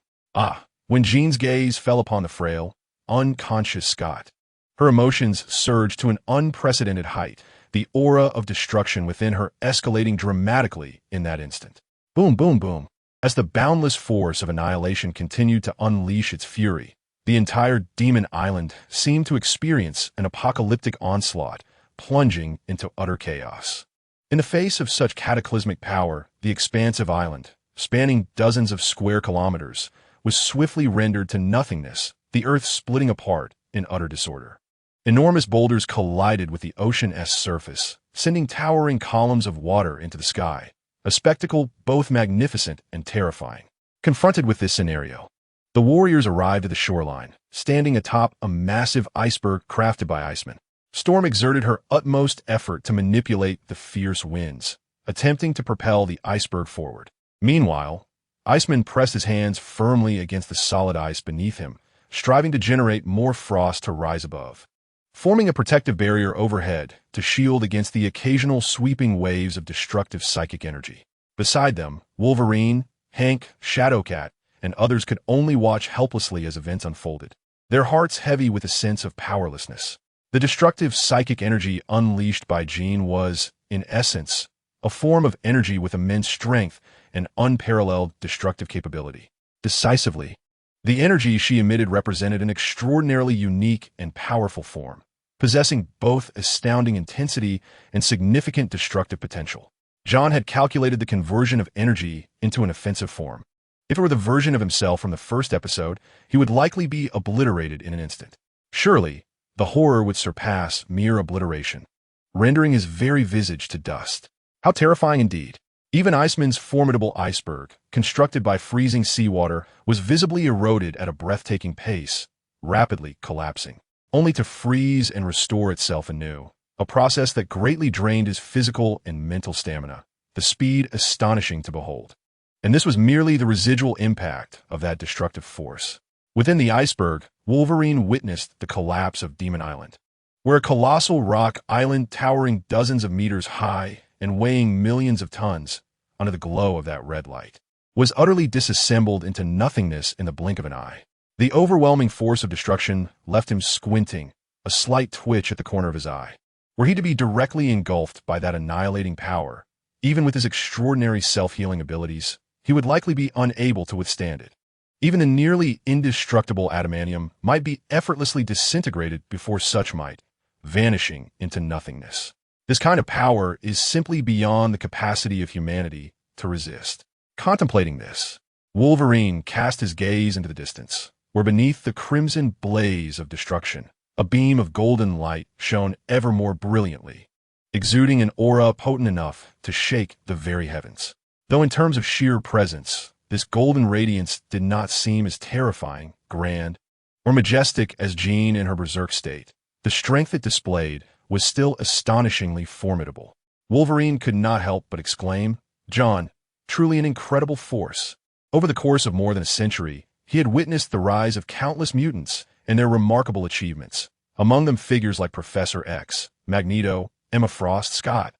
When Jean's gaze fell upon the frail, unconscious Scott, her emotions surged to an unprecedented height, the aura of destruction within her escalating dramatically in that instant. Boom, boom, boom. As the boundless force of annihilation continued to unleash its fury, the entire demon island seemed to experience an apocalyptic onslaught, plunging into utter chaos. In the face of such cataclysmic power, the expansive island, spanning dozens of square kilometers, was swiftly rendered to nothingness, the earth splitting apart in utter disorder. Enormous boulders collided with the ocean-esque surface, sending towering columns of water into the sky, a spectacle both magnificent and terrifying. Confronted with this scenario, the warriors arrived at the shoreline, standing atop a massive iceberg crafted by Iceman. Storm exerted her utmost effort to manipulate the fierce winds, attempting to propel the iceberg forward. Meanwhile, Iceman pressed his hands firmly against the solid ice beneath him, striving to generate more frost to rise above, forming a protective barrier overhead to shield against the occasional sweeping waves of destructive psychic energy. Beside them, Wolverine, Hank, Shadowcat, and others could only watch helplessly as events unfolded, their hearts heavy with a sense of powerlessness. The destructive psychic energy unleashed by Jean was, in essence, a form of energy with immense strength and unparalleled destructive capability. Decisively, the energy she emitted represented an extraordinarily unique and powerful form, possessing both astounding intensity and significant destructive potential. John had calculated the conversion of energy into an offensive form. If it were the version of himself from the first episode, he would likely be obliterated in an instant. Surely, the horror would surpass mere obliteration, rendering his very visage to dust. How terrifying indeed. Even Iceman's formidable iceberg, constructed by freezing seawater, was visibly eroded at a breathtaking pace, rapidly collapsing, only to freeze and restore itself anew, a process that greatly drained his physical and mental stamina, the speed astonishing to behold. And this was merely the residual impact of that destructive force. Within the iceberg, Wolverine witnessed the collapse of Demon Island, where a colossal rock island towering dozens of meters high and weighing millions of tons under the glow of that red light, was utterly disassembled into nothingness in the blink of an eye. The overwhelming force of destruction left him squinting, a slight twitch at the corner of his eye. Were he to be directly engulfed by that annihilating power, even with his extraordinary self-healing abilities, he would likely be unable to withstand it. Even the nearly indestructible adamantium might be effortlessly disintegrated before such might, vanishing into nothingness. This kind of power is simply beyond the capacity of humanity to resist. Contemplating this, Wolverine cast his gaze into the distance, where beneath the crimson blaze of destruction, a beam of golden light shone ever more brilliantly, exuding an aura potent enough to shake the very heavens. Though in terms of sheer presence, this golden radiance did not seem as terrifying, grand, or majestic as Jean in her berserk state, the strength it displayed was still astonishingly formidable. Wolverine could not help but exclaim, "John, truly an incredible force." Over the course of more than a century, he had witnessed the rise of countless mutants and their remarkable achievements, among them figures like Professor X, Magneto, Emma Frost, Scott,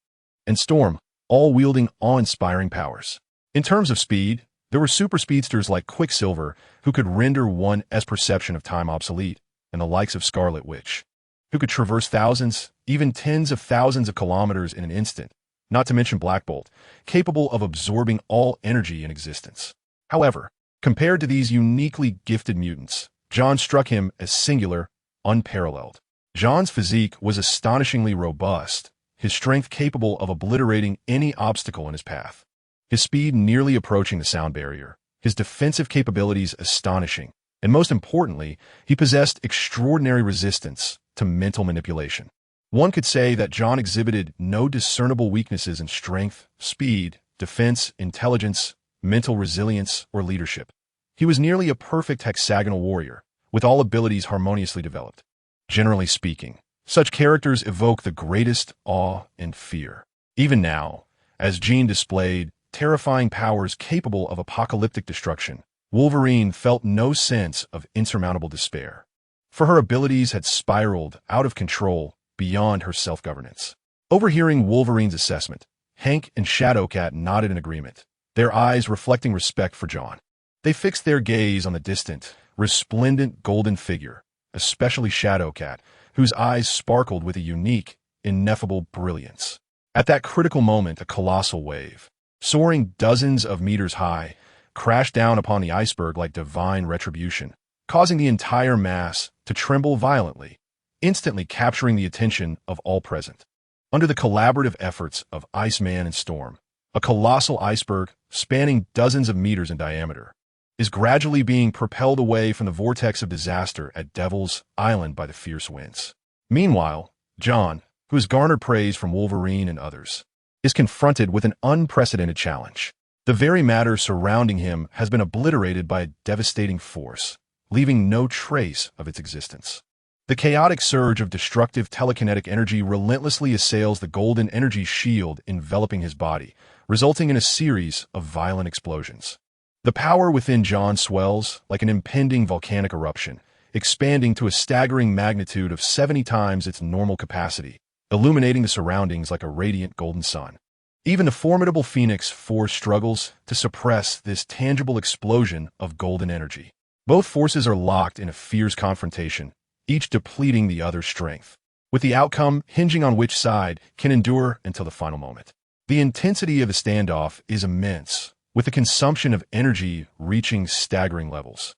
and Storm, all wielding awe-inspiring powers. In terms of speed, there were super speedsters like Quicksilver, who could render one's perception of time obsolete, and the likes of Scarlet Witch, who could traverse thousands, even tens of thousands of kilometers in an instant, not to mention Black Bolt, capable of absorbing all energy in existence. However, compared to these uniquely gifted mutants, John struck him as singular, unparalleled. John's physique was astonishingly robust, his strength capable of obliterating any obstacle in his path, his speed nearly approaching the sound barrier, his defensive capabilities astonishing, and most importantly, he possessed extraordinary resistance to mental manipulation. One could say that John exhibited no discernible weaknesses in strength, speed, defense, intelligence, mental resilience, or leadership. He was nearly a perfect hexagonal warrior, with all abilities harmoniously developed. Generally speaking, such characters evoke the greatest awe and fear. Even now, as Jean displayed terrifying powers capable of apocalyptic destruction, Wolverine felt no sense of insurmountable despair, for her abilities had spiraled out of control beyond her self-governance. Overhearing Wolverine's assessment, Hank and Shadowcat nodded in agreement, their eyes reflecting respect for John. They fixed their gaze on the distant, resplendent golden figure, especially Shadowcat, whose eyes sparkled with a unique, ineffable brilliance. At that critical moment, a colossal wave, soaring dozens of meters high, crashed down upon the iceberg like divine retribution, causing the entire mass to tremble violently, instantly capturing the attention of all present. Under the collaborative efforts of Iceman and Storm, a colossal iceberg, spanning dozens of meters in diameter, is gradually being propelled away from the vortex of disaster at Devil's Island by the fierce winds. Meanwhile, John, who has garnered praise from Wolverine and others, is confronted with an unprecedented challenge. The very matter surrounding him has been obliterated by a devastating force, leaving no trace of its existence. The chaotic surge of destructive telekinetic energy relentlessly assails the golden energy shield enveloping his body, resulting in a series of violent explosions. The power within John swells like an impending volcanic eruption, expanding to a staggering magnitude of 70 times its normal capacity, illuminating the surroundings like a radiant golden sun. Even the formidable Phoenix Force struggles to suppress this tangible explosion of golden energy. Both forces are locked in a fierce confrontation, each depleting the other's strength, with the outcome hinging on which side can endure until the final moment. The intensity of the standoff is immense, with the consumption of energy reaching staggering levels.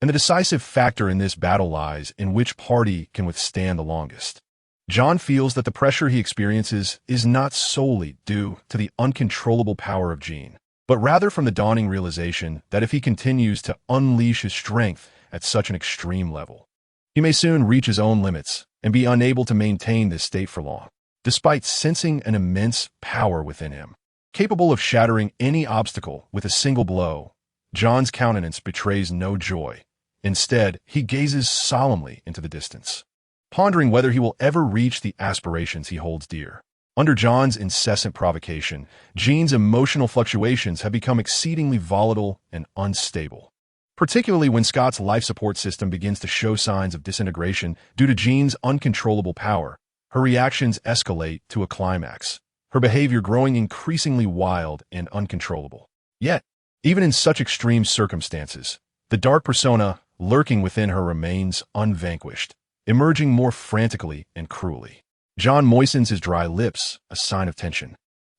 And the decisive factor in this battle lies in which party can withstand the longest. John feels that the pressure he experiences is not solely due to the uncontrollable power of Jean, but rather from the dawning realization that if he continues to unleash his strength at such an extreme level, he may soon reach his own limits and be unable to maintain this state for long, despite sensing an immense power within him. Capable of shattering any obstacle with a single blow, John's countenance betrays no joy. Instead, he gazes solemnly into the distance, pondering whether he will ever reach the aspirations he holds dear. Under John's incessant provocation, Jean's emotional fluctuations have become exceedingly volatile and unstable. Particularly when Scott's life support system begins to show signs of disintegration due to Jean's uncontrollable power, her reactions escalate to a climax, her behavior growing increasingly wild and uncontrollable. Yet, even in such extreme circumstances, the dark persona lurking within her remains unvanquished, emerging more frantically and cruelly. John moistens his dry lips, a sign of tension,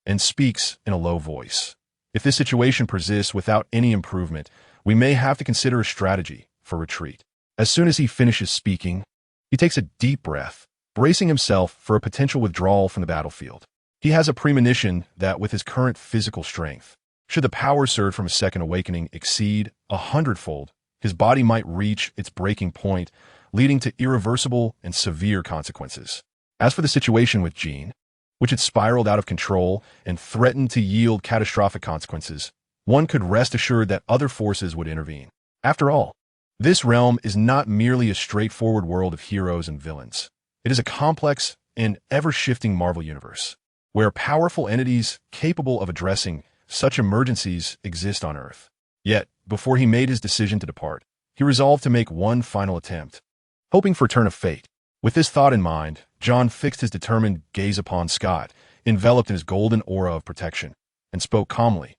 and speaks in a low voice. If this situation persists without any improvement, we may have to consider a strategy for retreat. As soon as he finishes speaking, he takes a deep breath, bracing himself for a potential withdrawal from the battlefield. He has a premonition that with his current physical strength, should the power surge from a second awakening exceed 100-fold, his body might reach its breaking point, leading to irreversible and severe consequences. As for the situation with Jean, which had spiraled out of control and threatened to yield catastrophic consequences, one could rest assured that other forces would intervene. After all, this realm is not merely a straightforward world of heroes and villains. It is a complex and ever-shifting Marvel universe, where powerful entities capable of addressing such emergencies exist on Earth. Yet, before he made his decision to depart, he resolved to make one final attempt, hoping for a turn of fate. With this thought in mind, John fixed his determined gaze upon Scott, enveloped in his golden aura of protection, and spoke calmly.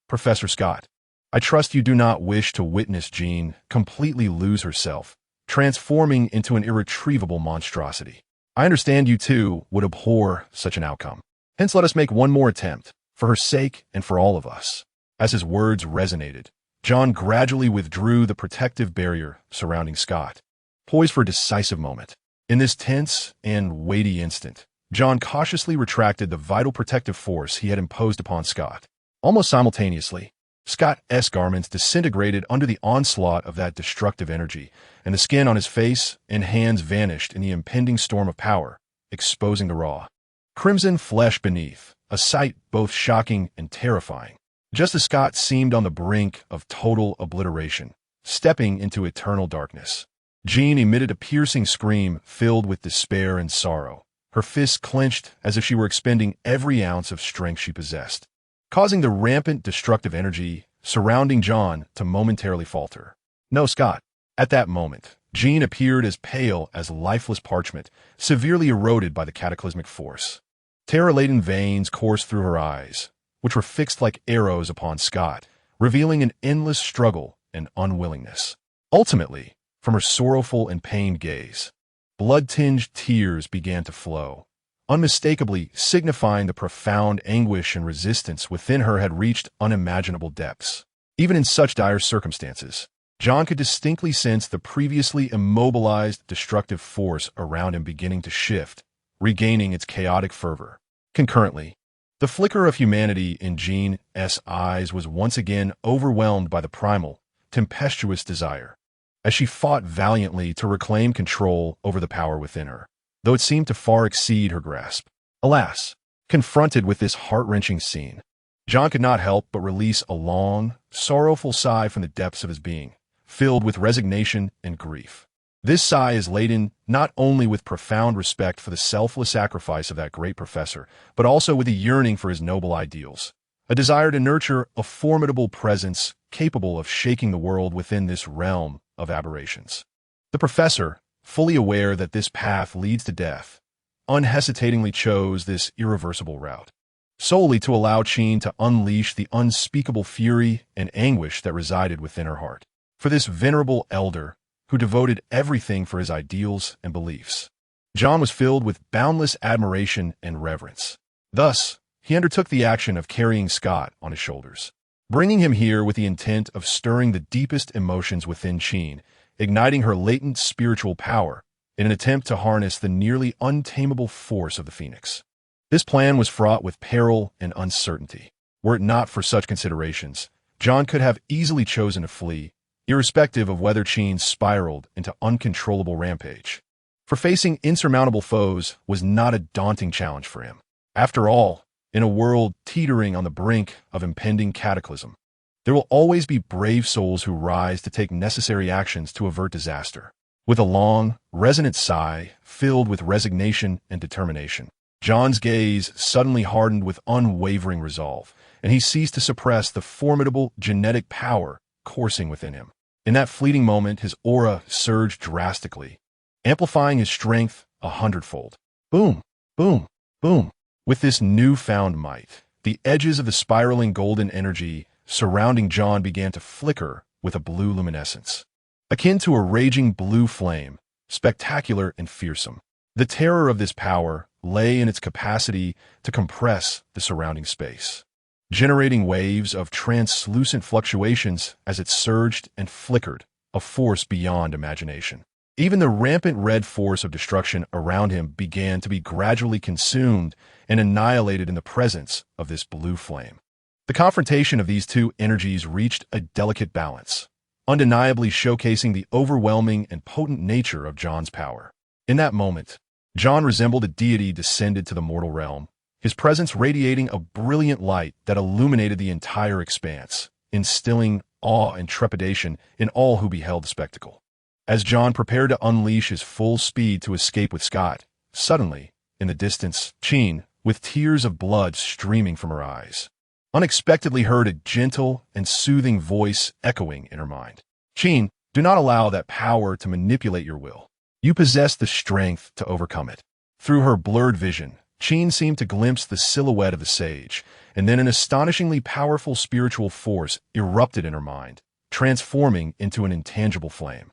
"Professor Scott, I trust you do not wish to witness Jean completely lose herself, transforming into an irretrievable monstrosity. I understand you, too, would abhor such an outcome. Hence let us make one more attempt, for her sake and for all of us." As his words resonated, John gradually withdrew the protective barrier surrounding Scott, poised for a decisive moment. In this tense and weighty instant, John cautiously retracted the vital protective force he had imposed upon Scott. Almost simultaneously, Scott's garments disintegrated under the onslaught of that destructive energy, and the skin on his face and hands vanished in the impending storm of power, exposing the raw, crimson flesh beneath, a sight both shocking and terrifying. Just as Scott seemed on the brink of total obliteration, stepping into eternal darkness, Jean emitted a piercing scream filled with despair and sorrow, her fists clenched as if she were expending every ounce of strength she possessed, causing the rampant destructive energy surrounding John to momentarily falter. "No, Scott." At that moment, Jean appeared as pale as lifeless parchment, severely eroded by the cataclysmic force. Terror-laden veins coursed through her eyes, which were fixed like arrows upon Scott, revealing an endless struggle and unwillingness. Ultimately, from her sorrowful and pained gaze, blood-tinged tears began to flow, unmistakably signifying the profound anguish and resistance within her had reached unimaginable depths. Even in such dire circumstances, John could distinctly sense the previously immobilized destructive force around him beginning to shift, regaining its chaotic fervor. Concurrently, the flicker of humanity in Jean's eyes was once again overwhelmed by the primal, tempestuous desire, as she fought valiantly to reclaim control over the power within her, though it seemed to far exceed her grasp. Alas, confronted with this heart-wrenching scene, John could not help but release a long, sorrowful sigh from the depths of his being, filled with resignation and grief. This sigh is laden not only with profound respect for the selfless sacrifice of that great professor, but also with a yearning for his noble ideals, a desire to nurture a formidable presence capable of shaking the world within this realm of aberrations. The professor, fully aware that this path leads to death, unhesitatingly chose this irreversible route, solely to allow Jean to unleash the unspeakable fury and anguish that resided within her heart. For this venerable elder, who devoted everything for his ideals and beliefs, John was filled with boundless admiration and reverence. Thus, he undertook the action of carrying Scott on his shoulders, bringing him here with the intent of stirring the deepest emotions within Jean, igniting her latent spiritual power in an attempt to harness the nearly untamable force of the Phoenix. This plan was fraught with peril and uncertainty. Were it not for such considerations, John could have easily chosen to flee, irrespective of whether Jean spiraled into uncontrollable rampage. For facing insurmountable foes was not a daunting challenge for him. After all, in a world teetering on the brink of impending cataclysm, there will always be brave souls who rise to take necessary actions to avert disaster. With a long, resonant sigh filled with resignation and determination, John's gaze suddenly hardened with unwavering resolve, and he ceased to suppress the formidable genetic power coursing within him. In that fleeting moment, his aura surged drastically, amplifying his strength 100-fold. Boom, boom, boom. With this newfound might, the edges of the spiraling golden energy surrounding John began to flicker with a blue luminescence, akin to a raging blue flame, spectacular and fearsome. The terror of this power lay in its capacity to compress the surrounding space, generating waves of translucent fluctuations as it surged and flickered, a force beyond imagination. Even the rampant red force of destruction around him began to be gradually consumed and annihilated in the presence of this blue flame. The confrontation of these two energies reached a delicate balance, undeniably showcasing the overwhelming and potent nature of John's power. In that moment, John resembled a deity descended to the mortal realm, his presence radiating a brilliant light that illuminated the entire expanse, instilling awe and trepidation in all who beheld the spectacle. As John prepared to unleash his full speed to escape with Scott, suddenly, in the distance, Jean, with tears of blood streaming from her eyes, unexpectedly heard a gentle and soothing voice echoing in her mind. Jean, do not allow that power to manipulate your will. You possess the strength to overcome it. Through her blurred vision, Jean seemed to glimpse the silhouette of the sage, and then an astonishingly powerful spiritual force erupted in her mind, transforming into an intangible flame.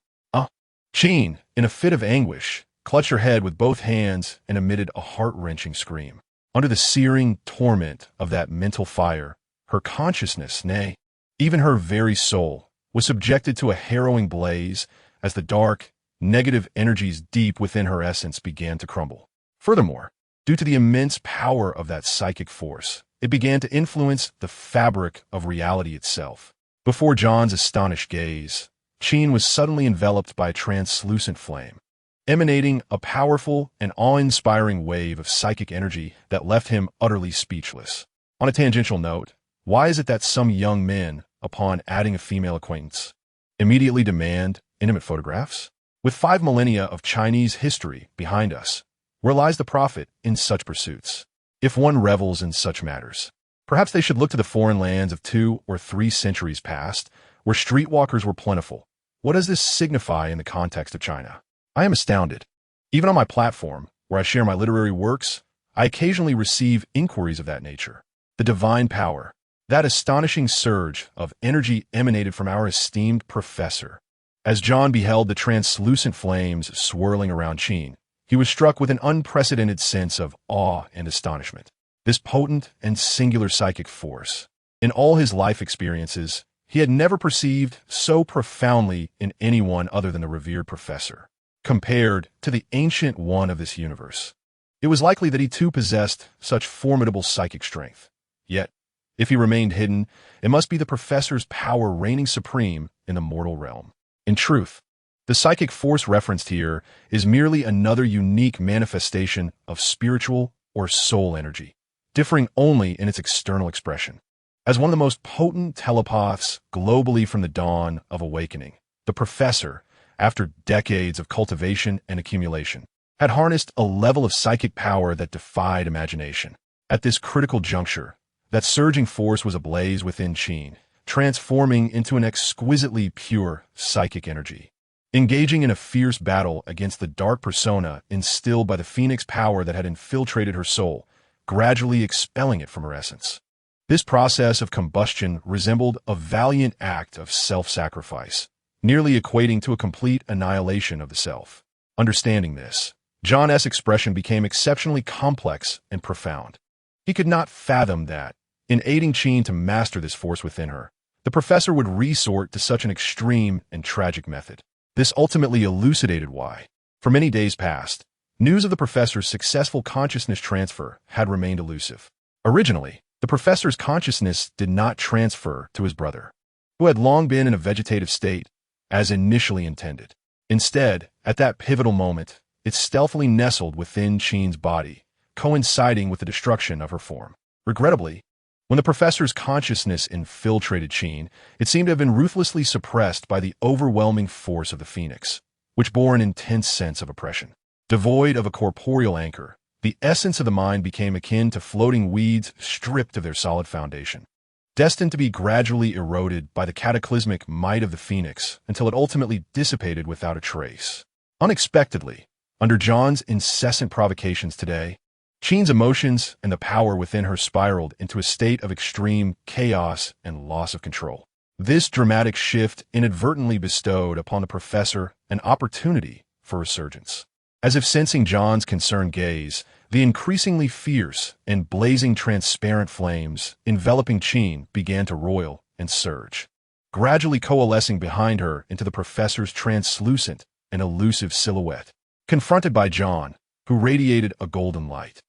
Jean, in a fit of anguish, clutched her head with both hands and emitted a heart-wrenching scream. Under the searing torment of that mental fire, her consciousness, nay, even her very soul, was subjected to a harrowing blaze as the dark, negative energies deep within her essence began to crumble. Furthermore, due to the immense power of that psychic force, it began to influence the fabric of reality itself. Before John's astonished gaze, Jean was suddenly enveloped by a translucent flame, emanating a powerful and awe-inspiring wave of psychic energy that left him utterly speechless. On a tangential note, why is it that some young men, upon adding a female acquaintance, immediately demand intimate photographs? With 5 millennia of Chinese history behind us, where lies the profit in such pursuits? If one revels in such matters, perhaps they should look to the foreign lands of 2 or 3 centuries past, where streetwalkers were plentiful. What does this signify in the context of China? I am astounded. Even on my platform, where I share my literary works, I occasionally receive inquiries of that nature. The divine power, that astonishing surge of energy emanated from our esteemed professor. As John beheld the translucent flames swirling around Jean, he was struck with an unprecedented sense of awe and astonishment. This potent and singular psychic force, in all his life experiences, he had never perceived so profoundly in anyone other than the revered professor. Compared to the ancient one of this universe, it was likely that he too possessed such formidable psychic strength. Yet, if he remained hidden, it must be the professor's power reigning supreme in the mortal realm. In truth, the psychic force referenced here is merely another unique manifestation of spiritual or soul energy, differing only in its external expression. As one of the most potent telepaths globally from the dawn of awakening, the professor, after decades of cultivation and accumulation, had harnessed a level of psychic power that defied imagination. At this critical juncture, that surging force was ablaze within Jean, transforming into an exquisitely pure psychic energy. Engaging in a fierce battle against the dark persona instilled by the phoenix power that had infiltrated her soul, gradually expelling it from her essence. This process of combustion resembled a valiant act of self-sacrifice, nearly equating to a complete annihilation of the self. Understanding this, John S.'s expression became exceptionally complex and profound. He could not fathom that, in aiding Jean to master this force within her, the professor would resort to such an extreme and tragic method. This ultimately elucidated why, for many days past, news of the professor's successful consciousness transfer had remained elusive. Originally, the professor's consciousness did not transfer to his brother, who had long been in a vegetative state, as initially intended. Instead, at that pivotal moment, it stealthily nestled within Jean's body, coinciding with the destruction of her form. Regrettably, when the professor's consciousness infiltrated Jean, it seemed to have been ruthlessly suppressed by the overwhelming force of the phoenix, which bore an intense sense of oppression. Devoid of a corporeal anchor, the essence of the mind became akin to floating weeds stripped of their solid foundation, destined to be gradually eroded by the cataclysmic might of the phoenix until it ultimately dissipated without a trace. Unexpectedly, under John's incessant provocations today, Sheen's emotions and the power within her spiraled into a state of extreme chaos and loss of control. This dramatic shift inadvertently bestowed upon the professor an opportunity for resurgence. As if sensing John's concerned gaze, the increasingly fierce and blazing transparent flames enveloping Sheen began to roil and surge, gradually coalescing behind her into the professor's translucent and elusive silhouette. Confronted by John, who radiated a golden light,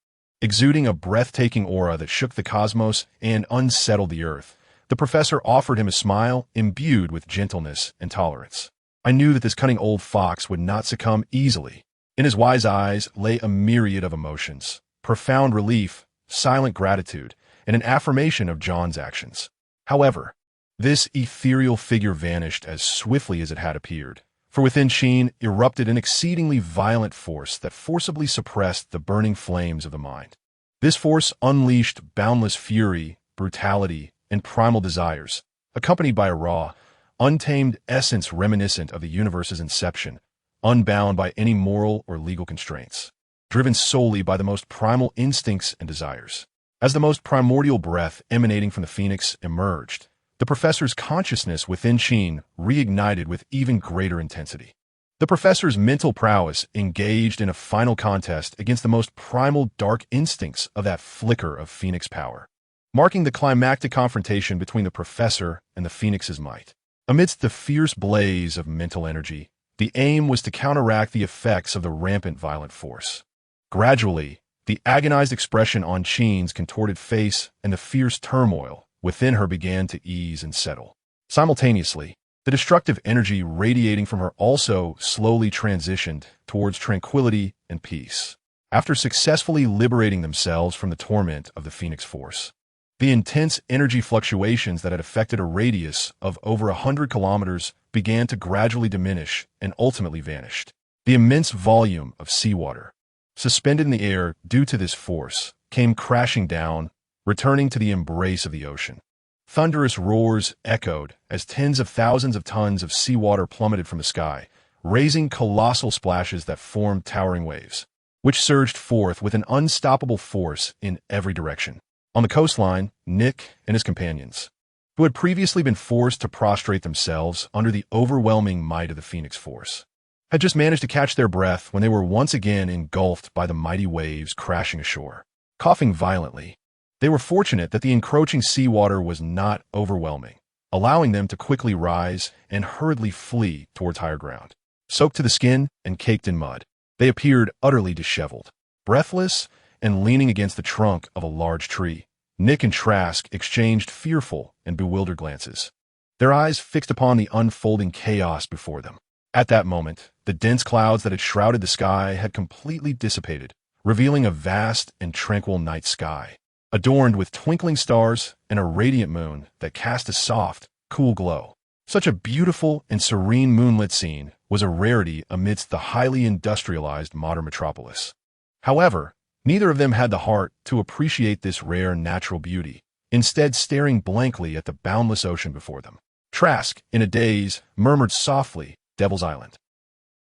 exuding a breathtaking aura that shook the cosmos and unsettled the earth, the professor offered him a smile imbued with gentleness and tolerance. I knew that this cunning old fox would not succumb easily. In his wise eyes lay a myriad of emotions, profound relief, silent gratitude, and an affirmation of John's actions. However, this ethereal figure vanished as swiftly as it had appeared, for within Sheen erupted an exceedingly violent force that forcibly suppressed the burning flames of the mind. This force unleashed boundless fury, brutality, and primal desires, accompanied by a raw, untamed essence reminiscent of the universe's inception, unbound by any moral or legal constraints, driven solely by the most primal instincts and desires. As the most primordial breath emanating from the Phoenix emerged, the professor's consciousness within Sheen reignited with even greater intensity. The professor's mental prowess engaged in a final contest against the most primal dark instincts of that flicker of Phoenix power, marking the climactic confrontation between the professor and the Phoenix's might. Amidst the fierce blaze of mental energy, the aim was to counteract the effects of the rampant violent force. Gradually, the agonized expression on Sheen's contorted face and the fierce turmoil within her began to ease and settle. Simultaneously, the destructive energy radiating from her also slowly transitioned towards tranquility and peace. After successfully liberating themselves from the torment of the Phoenix Force, the intense energy fluctuations that had affected a radius of over 100 kilometers began to gradually diminish and ultimately vanished. The immense volume of seawater, suspended in the air due to this force, came crashing down, returning to the embrace of the ocean. Thunderous roars echoed as tens of thousands of tons of seawater plummeted from the sky, raising colossal splashes that formed towering waves, which surged forth with an unstoppable force in every direction. On the coastline, Nick and his companions, who had previously been forced to prostrate themselves under the overwhelming might of the Phoenix Force, had just managed to catch their breath when they were once again engulfed by the mighty waves crashing ashore. Coughing violently, they were fortunate that the encroaching seawater was not overwhelming, allowing them to quickly rise and hurriedly flee towards higher ground. Soaked to the skin and caked in mud, they appeared utterly disheveled, breathless, and leaning against the trunk of a large tree. Nick and Trask exchanged fearful and bewildered glances, their eyes fixed upon the unfolding chaos before them. At that moment, the dense clouds that had shrouded the sky had completely dissipated, revealing a vast and tranquil night sky, adorned with twinkling stars and a radiant moon that cast a soft, cool glow. Such a beautiful and serene moonlit scene was a rarity amidst the highly industrialized modern metropolis. However, neither of them had the heart to appreciate this rare natural beauty, instead staring blankly at the boundless ocean before them. Trask, in a daze, murmured softly, "Devil's Island.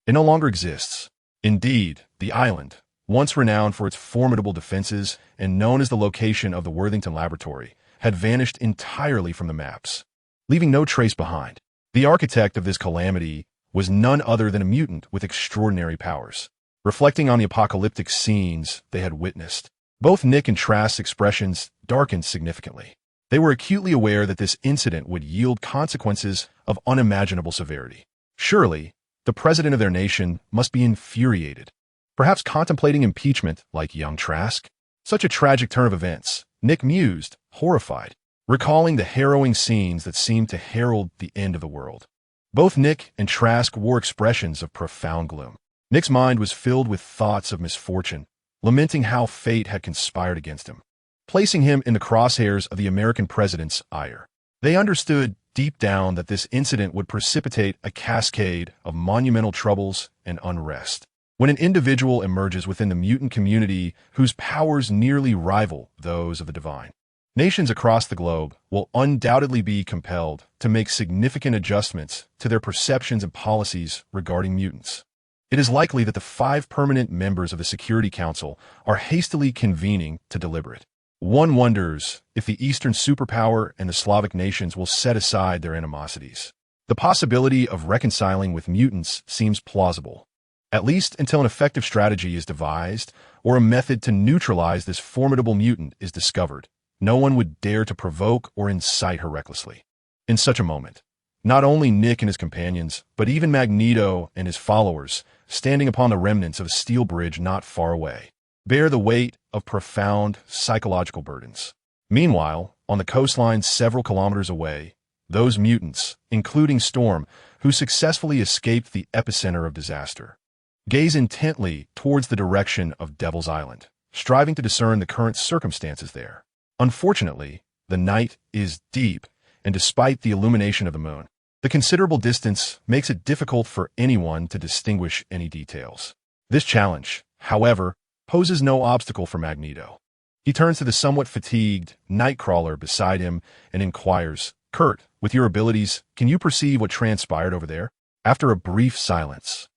It no longer exists." Indeed, the island, once renowned for its formidable defenses and known as the location of the Worthington Laboratory, had vanished entirely from the maps, leaving no trace behind. The architect of this calamity was none other than a mutant with extraordinary powers. Reflecting on the apocalyptic scenes they had witnessed, both Nick and Trask's expressions darkened significantly. They were acutely aware that this incident would yield consequences of unimaginable severity. Surely, the president of their nation must be infuriated, perhaps contemplating impeachment like young Trask. Such a tragic turn of events, Nick mused, horrified, recalling the harrowing scenes that seemed to herald the end of the world. Both Nick and Trask wore expressions of profound gloom. Nick's mind was filled with thoughts of misfortune, lamenting how fate had conspired against him, placing him in the crosshairs of the American president's ire. They understood deep down that this incident would precipitate a cascade of monumental troubles and unrest. When an individual emerges within the mutant community whose powers nearly rival those of the divine, nations across the globe will undoubtedly be compelled to make significant adjustments to their perceptions and policies regarding mutants. It is likely that the 5 permanent members of the Security Council are hastily convening to deliberate. One wonders if the Eastern superpower and the Slavic nations will set aside their animosities. The possibility of reconciling with mutants seems plausible, at least until an effective strategy is devised or a method to neutralize this formidable mutant is discovered. No one would dare to provoke or incite her recklessly. In such a moment, not only Nick and his companions, but even Magneto and his followers, standing upon the remnants of a steel bridge not far away, bear the weight of profound psychological burdens. Meanwhile, on the coastline several kilometers away, those mutants, including Storm, who successfully escaped the epicenter of disaster, gaze intently towards the direction of Devil's Island, striving to discern the current circumstances there. Unfortunately, the night is deep, and despite the illumination of the moon, the considerable distance makes it difficult for anyone to distinguish any details. This challenge, however, poses no obstacle for Magneto. He turns to the somewhat fatigued Nightcrawler beside him and inquires, "Kurt, with your abilities, can you perceive what transpired over there?" After a brief silence,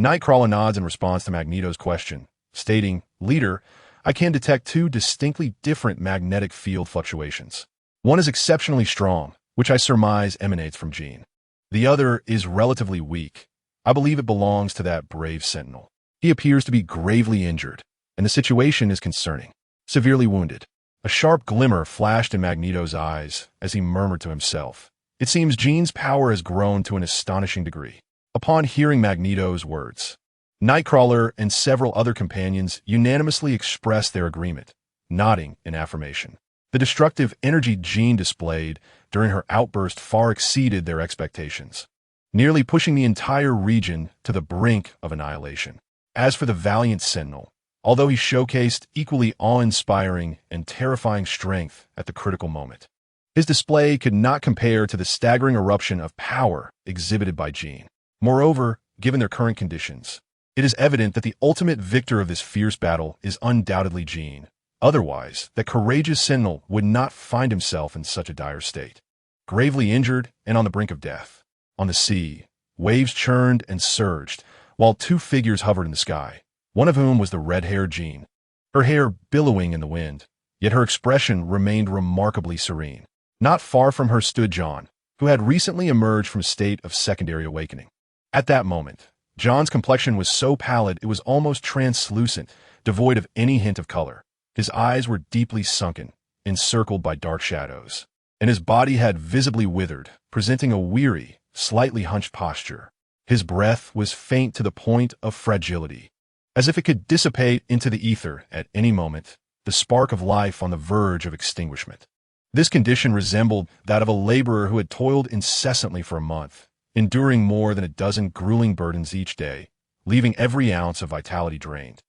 Nightcrawler nods in response to Magneto's question, stating, "Leader, I can detect 2 distinctly different magnetic field fluctuations. One is exceptionally strong, which I surmise emanates from Jean. The other is relatively weak. I believe it belongs to that brave Sentinel. He appears to be gravely injured, and the situation is concerning. Severely wounded." A sharp glimmer flashed in Magneto's eyes as he murmured to himself, "It seems Jean's power has grown to an astonishing degree." Upon hearing Magneto's words, Nightcrawler and several other companions unanimously expressed their agreement, nodding in affirmation. The destructive energy Jean displayed during her outburst far exceeded their expectations, nearly pushing the entire region to the brink of annihilation. As for the valiant Sentinel, although he showcased equally awe-inspiring and terrifying strength at the critical moment, his display could not compare to the staggering eruption of power exhibited by Jean. Moreover, given their current conditions, it is evident that the ultimate victor of this fierce battle is undoubtedly Jean. Otherwise, that courageous Sentinel would not find himself in such a dire state. Gravely injured and on the brink of death. On the sea, waves churned and surged, while 2 figures hovered in the sky, one of whom was the red-haired Jean, her hair billowing in the wind, yet her expression remained remarkably serene. Not far from her stood John, who had recently emerged from a state of secondary awakening. At that moment, John's complexion was so pallid it was almost translucent, devoid of any hint of color. His eyes were deeply sunken, encircled by dark shadows, and his body had visibly withered, presenting a weary, slightly hunched posture. His breath was faint to the point of fragility, as if it could dissipate into the ether at any moment, the spark of life on the verge of extinguishment. This condition resembled that of a laborer who had toiled incessantly for a month, enduring more than a dozen grueling burdens each day, leaving every ounce of vitality drained,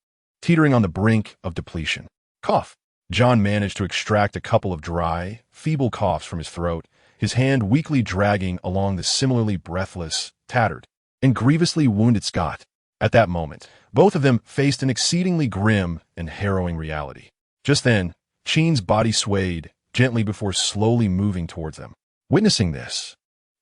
teetering on the brink of depletion. Cough. John managed to extract a couple of dry, feeble coughs from his throat, his hand weakly dragging along the similarly breathless, tattered, and grievously wounded Scott. At that moment, both of them faced an exceedingly grim and harrowing reality. Just then, Jean's body swayed gently before slowly moving towards them. Witnessing this,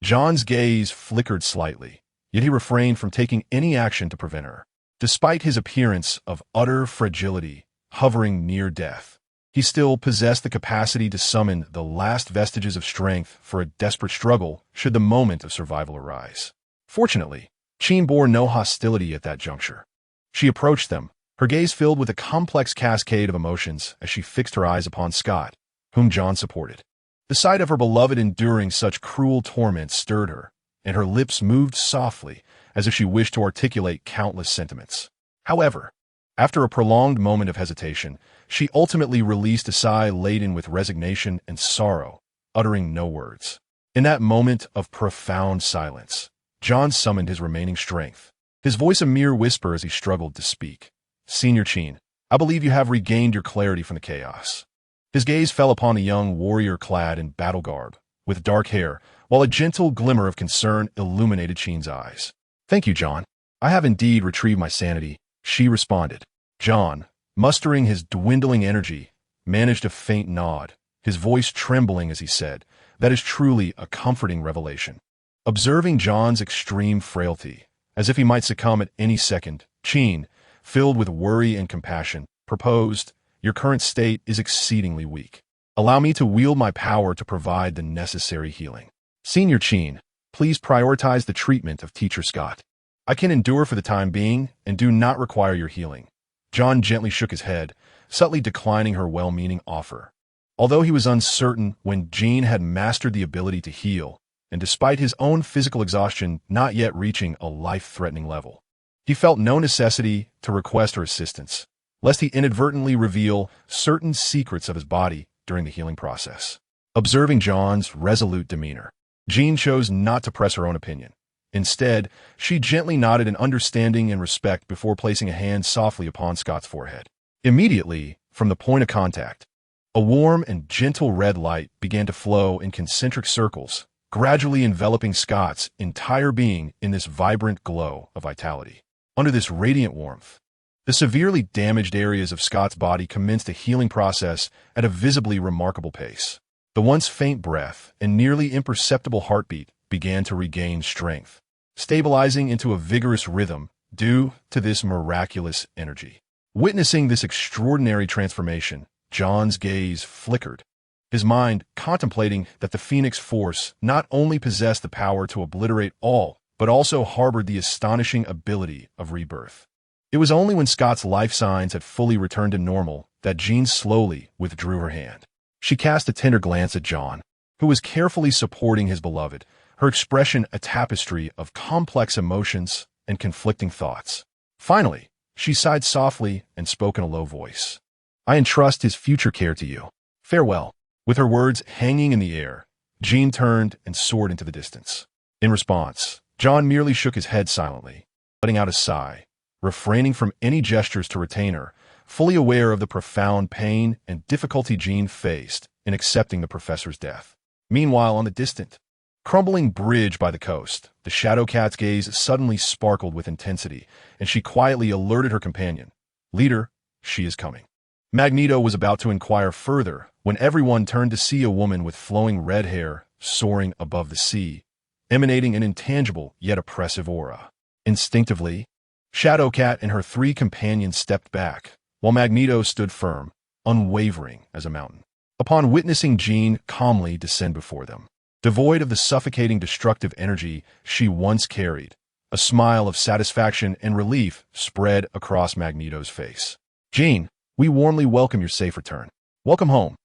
John's gaze flickered slightly, yet he refrained from taking any action to prevent her. Despite his appearance of utter fragility, hovering near death, he still possessed the capacity to summon the last vestiges of strength for a desperate struggle should the moment of survival arise. Fortunately, Jean bore no hostility at that juncture. She approached them, her gaze filled with a complex cascade of emotions as she fixed her eyes upon Scott, whom John supported. The sight of her beloved enduring such cruel torment stirred her, and her lips moved softly as if she wished to articulate countless sentiments. However, after a prolonged moment of hesitation, she ultimately released a sigh laden with resignation and sorrow, uttering no words. In that moment of profound silence, John summoned his remaining strength, his voice a mere whisper as he struggled to speak. "Senior Jean, I believe you have regained your clarity from the chaos." His gaze fell upon a young warrior clad in battle garb, with dark hair, while a gentle glimmer of concern illuminated Jean's eyes. "Thank you, John. I have indeed retrieved my sanity," she responded. John, mustering his dwindling energy, managed a faint nod, his voice trembling as he said, "That is truly a comforting revelation." Observing John's extreme frailty, As if he might succumb at any second, Jean, filled with worry and compassion, proposed, "Your current state is exceedingly weak. Allow me to wield my power to provide the necessary healing. Senior Jean, please prioritize the treatment of Teacher Scott. I can endure for the time being and do not require your healing." John gently shook his head, subtly declining her well-meaning offer. Although he was uncertain when Jean had mastered the ability to heal, and despite his own physical exhaustion not yet reaching a life-threatening level, he felt no necessity to request her assistance, lest he inadvertently reveal certain secrets of his body during the healing process. Observing John's resolute demeanor, Jean chose not to press her own opinion. Instead, she gently nodded in understanding and respect before placing a hand softly upon Scott's forehead. Immediately, from the point of contact, a warm and gentle red light began to flow in concentric circles, gradually enveloping Scott's entire being in this vibrant glow of vitality. Under this radiant warmth, the severely damaged areas of Scott's body commenced a healing process at a visibly remarkable pace. The once faint breath and nearly imperceptible heartbeat began to regain strength, stabilizing into a vigorous rhythm due to this miraculous energy. Witnessing this extraordinary transformation, John's gaze flickered, his mind contemplating that the Phoenix Force not only possessed the power to obliterate all, but also harbored the astonishing ability of rebirth. It was only when Scott's life signs had fully returned to normal that Jean slowly withdrew her hand. She cast a tender glance at John, who was carefully supporting his beloved, her expression a tapestry of complex emotions and conflicting thoughts. Finally, she sighed softly and spoke in a low voice. "I entrust his future care to you. Farewell." With her words hanging in the air, Jean turned and soared into the distance. In response, John merely shook his head silently, letting out a sigh, refraining from any gestures to retain her, fully aware of the profound pain and difficulty Jean faced in accepting the professor's death. Meanwhile, on the distant, crumbling bridge by the coast, the Shadow Cat's gaze suddenly sparkled with intensity, and she quietly alerted her companion, "Leader, she is coming." Magneto was about to inquire further when everyone turned to see a woman with flowing red hair soaring above the sea, emanating an intangible yet oppressive aura. Instinctively, Shadow Cat and her three companions stepped back, while Magneto stood firm, unwavering as a mountain. Upon witnessing Jean calmly descend before them, devoid of the suffocating destructive energy she once carried, a smile of satisfaction and relief spread across Magneto's face. "Jean, we warmly welcome your safe return. Welcome home."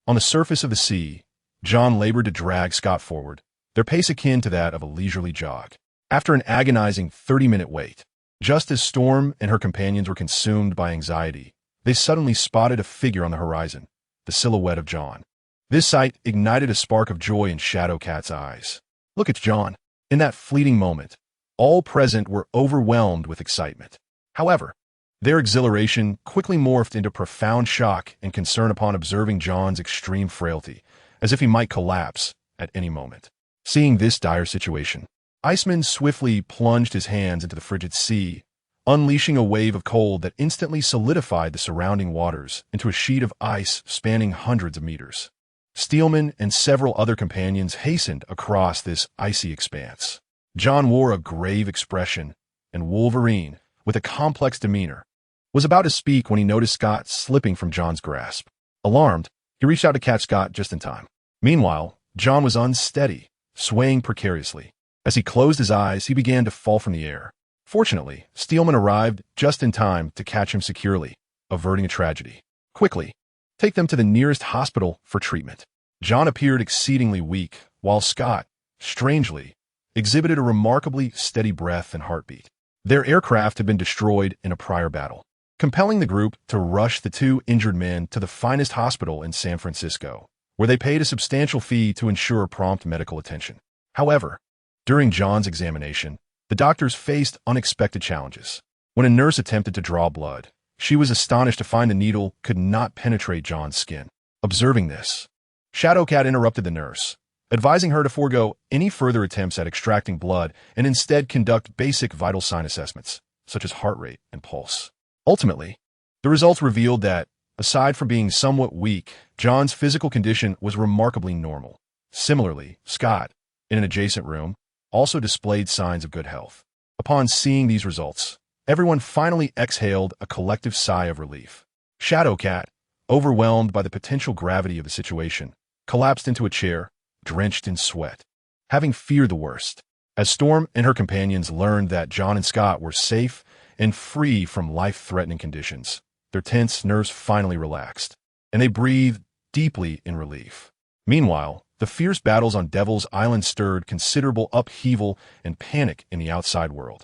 On the surface of the sea, John labored to drag Scott forward, their pace akin to that of a leisurely jog. After an agonizing 30-minute wait, just as Storm and her companions were consumed by anxiety, they suddenly spotted a figure on the horizon, the silhouette of John. This sight ignited a spark of joy in Shadow Cat's eyes. "Look at John." In that fleeting moment, all present were overwhelmed with excitement. However, their exhilaration quickly morphed into profound shock and concern upon observing John's extreme frailty, as if he might collapse at any moment. Seeing this dire situation, Iceman swiftly plunged his hands into the frigid sea, unleashing a wave of cold that instantly solidified the surrounding waters into a sheet of ice spanning hundreds of meters. Steelman and several other companions hastened across this icy expanse. John wore a grave expression, and Wolverine, with a complex demeanor, was about to speak when he noticed Scott slipping from John's grasp. Alarmed, he reached out to catch Scott just in time. Meanwhile, John was unsteady, swaying precariously. As he closed his eyes, he began to fall from the air. Fortunately, Steelman arrived just in time to catch him securely, averting a tragedy. "Quickly, take them to the nearest hospital for treatment." John appeared exceedingly weak, while Scott, strangely, exhibited a remarkably steady breath and heartbeat. Their aircraft had been destroyed in a prior battle, compelling the group to rush the two injured men to the finest hospital in San Francisco, where they paid a substantial fee to ensure prompt medical attention. However, during John's examination, the doctors faced unexpected challenges. When a nurse attempted to draw blood, she was astonished to find the needle could not penetrate John's skin. Observing this, Shadowcat interrupted the nurse, advising her to forego any further attempts at extracting blood and instead conduct basic vital sign assessments, such as heart rate and pulse. Ultimately, the results revealed that, aside from being somewhat weak, John's physical condition was remarkably normal. Similarly, Scott, in an adjacent room, also displayed signs of good health. Upon seeing these results, everyone finally exhaled a collective sigh of relief. Shadowcat, overwhelmed by the potential gravity of the situation, collapsed into a chair, drenched in sweat, having feared the worst. As Storm and her companions learned that John and Scott were safe and free from life-threatening conditions, their tense nerves finally relaxed, and they breathed deeply in relief. Meanwhile, the fierce battles on Devil's Island stirred considerable upheaval and panic in the outside world.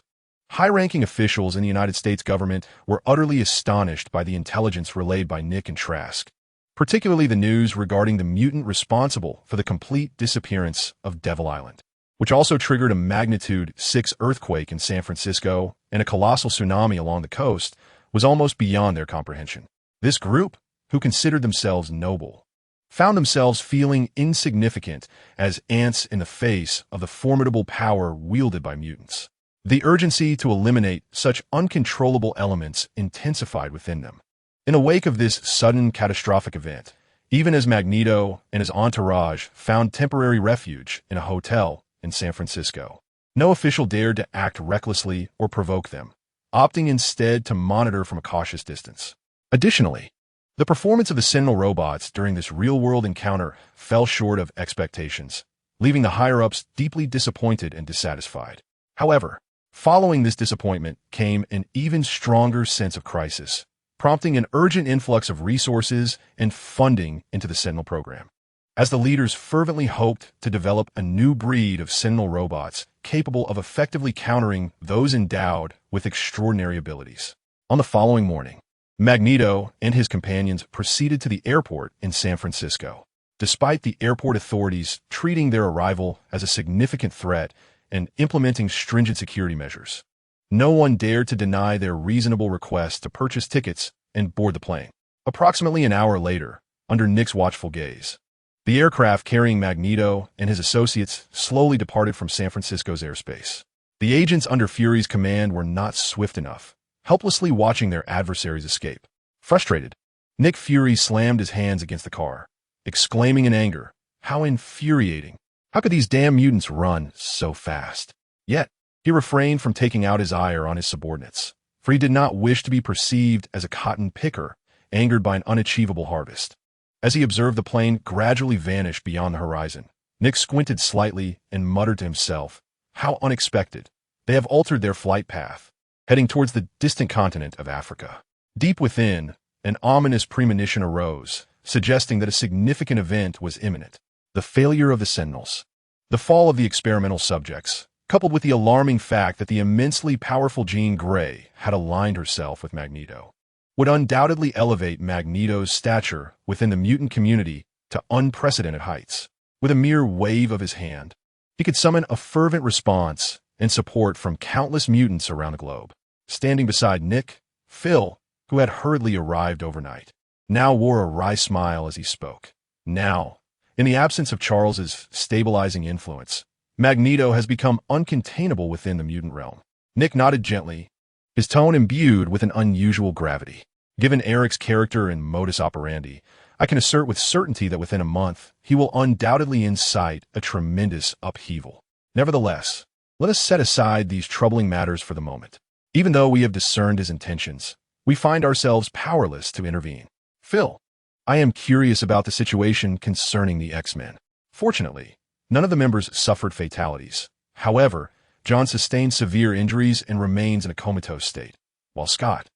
High-ranking officials in the United States government were utterly astonished by the intelligence relayed by Nick and Trask, particularly the news regarding the mutant responsible for the complete disappearance of Devil Island, which also triggered a magnitude 6 earthquake in San Francisco and a colossal tsunami along the coast, was almost beyond their comprehension. This group, who considered themselves noble, found themselves feeling insignificant as ants in the face of the formidable power wielded by mutants. The urgency to eliminate such uncontrollable elements intensified within them. In the wake of this sudden catastrophic event, even as Magneto and his entourage found temporary refuge in a hotel in San Francisco, no official dared to act recklessly or provoke them, opting instead to monitor from a cautious distance. Additionally, the performance of the Sentinel robots during this real-world encounter fell short of expectations, leaving the higher-ups deeply disappointed and dissatisfied. However, following this disappointment came an even stronger sense of crisis, prompting an urgent influx of resources and funding into the Sentinel Program, as the leaders fervently hoped to develop a new breed of Sentinel robots capable of effectively countering those endowed with extraordinary abilities. On the following morning, Magneto and his companions proceeded to the airport in San Francisco, despite the airport authorities treating their arrival as a significant threat and implementing stringent security measures. No one dared to deny their reasonable request to purchase tickets and board the plane. Approximately an hour later, under Nick's watchful gaze, the aircraft carrying Magneto and his associates slowly departed from San Francisco's airspace. The agents under Fury's command were not swift enough, helplessly watching their adversaries escape. Frustrated, Nick Fury slammed his hands against the car, exclaiming in anger, "How infuriating! How could these damn mutants run so fast?" Yet, he refrained from taking out his ire on his subordinates, for he did not wish to be perceived as a cotton picker, angered by an unachievable harvest. As he observed the plane gradually vanish beyond the horizon, Nick squinted slightly and muttered to himself, "How unexpected! They have altered their flight path, heading towards the distant continent of Africa." Deep within, an ominous premonition arose, suggesting that a significant event was imminent. The failure of the Sentinels, the fall of the experimental subjects, coupled with the alarming fact that the immensely powerful Jean Grey had aligned herself with Magneto, would undoubtedly elevate Magneto's stature within the mutant community to unprecedented heights. With a mere wave of his hand, he could summon a fervent response and support from countless mutants around the globe. Standing beside Nick, Phil, who had hurriedly arrived overnight, now wore a wry smile as he spoke. Now, in the absence of Charles's stabilizing influence, Magneto has become uncontainable within the mutant realm. Nick nodded gently, his tone imbued with an unusual gravity. Given Eric's character and modus operandi, I can assert with certainty that within a month, he will undoubtedly incite a tremendous upheaval. Nevertheless, let us set aside these troubling matters for the moment. Even though we have discerned his intentions, we find ourselves powerless to intervene. Phil, I am curious about the situation concerning the X-Men. Fortunately, none of the members suffered fatalities. However, John sustained severe injuries and remains in a comatose state, while Scott,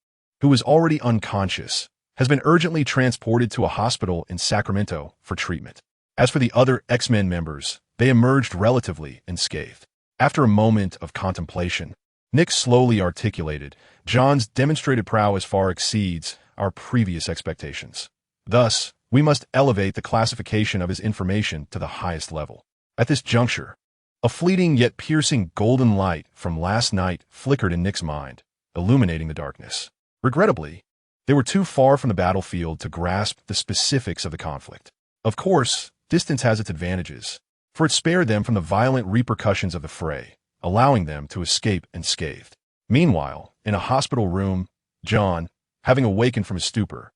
who is already unconscious, has been urgently transported to a hospital in Sacramento for treatment. As for the other X-Men members, they emerged relatively unscathed. After a moment of contemplation, Nick slowly articulated, "John's demonstrated prowess far exceeds our previous expectations. Thus, we must elevate the classification of his information to the highest level." At this juncture, a fleeting yet piercing golden light from last night flickered in Nick's mind, illuminating the darkness. Regrettably, they were too far from the battlefield to grasp the specifics of the conflict. Of course, distance has its advantages, for it spared them from the violent repercussions of the fray, allowing them to escape unscathed. Meanwhile, in a hospital room, John, having awakened from his stupor,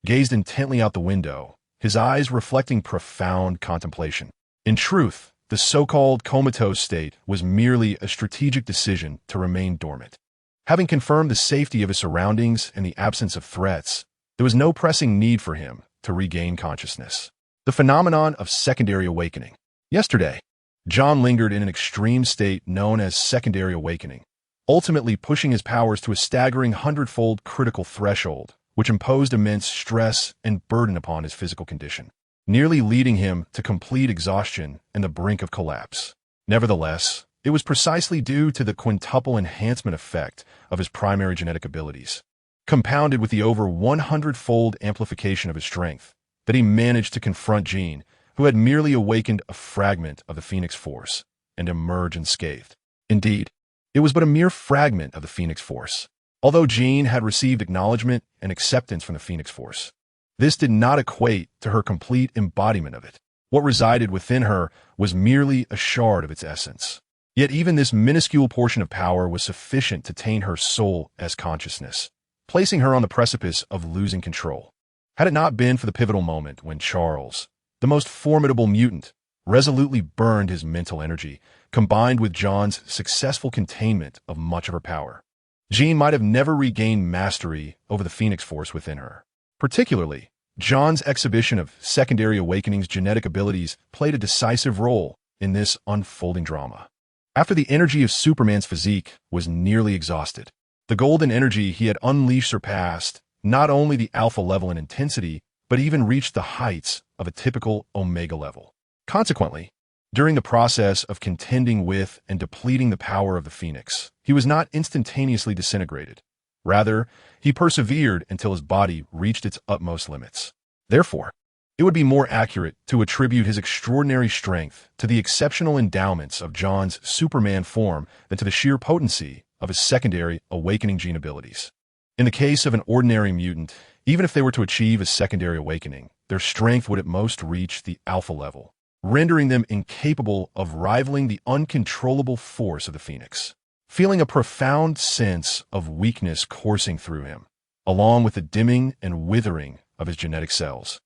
gazed intently out the window, his eyes reflecting profound contemplation. In truth, the so-called comatose state was merely a strategic decision to remain dormant. Having confirmed the safety of his surroundings and the absence of threats, there was no pressing need for him to regain consciousness. The phenomenon of secondary awakening. Yesterday, John lingered in an extreme state known as secondary awakening, ultimately pushing his powers to a staggering hundredfold critical threshold, which imposed immense stress and burden upon his physical condition, nearly leading him to complete exhaustion and the brink of collapse. Nevertheless, it was precisely due to the quintuple enhancement effect of his primary genetic abilities, compounded with the over 100-fold amplification of his strength, that he managed to confront Jean, who had merely awakened a fragment of the Phoenix Force, and emerge unscathed. Indeed, it was but a mere fragment of the Phoenix Force. Although Jean had received acknowledgement and acceptance from the Phoenix Force, this did not equate to her complete embodiment of it. What resided within her was merely a shard of its essence. Yet even this minuscule portion of power was sufficient to taint her soul as consciousness, placing her on the precipice of losing control. Had it not been for the pivotal moment when Charles, the most formidable mutant, resolutely burned his mental energy, combined with John's successful containment of much of her power, Jean might have never regained mastery over the Phoenix Force within her. Particularly, John's exhibition of secondary awakening's genetic abilities played a decisive role in this unfolding drama. After the energy of Superman's physique was nearly exhausted, the golden energy he had unleashed surpassed not only the alpha level in intensity, but even reached the heights of a typical omega level. Consequently, during the process of contending with and depleting the power of the Phoenix, he was not instantaneously disintegrated. Rather, he persevered until his body reached its utmost limits. Therefore, it would be more accurate to attribute his extraordinary strength to the exceptional endowments of John's Superman form than to the sheer potency of his secondary awakening gene abilities. In the case of an ordinary mutant, even if they were to achieve a secondary awakening, their strength would at most reach the alpha level, rendering them incapable of rivaling the uncontrollable force of the Phoenix. Feeling a profound sense of weakness coursing through him, along with the dimming and withering of his genetic cells,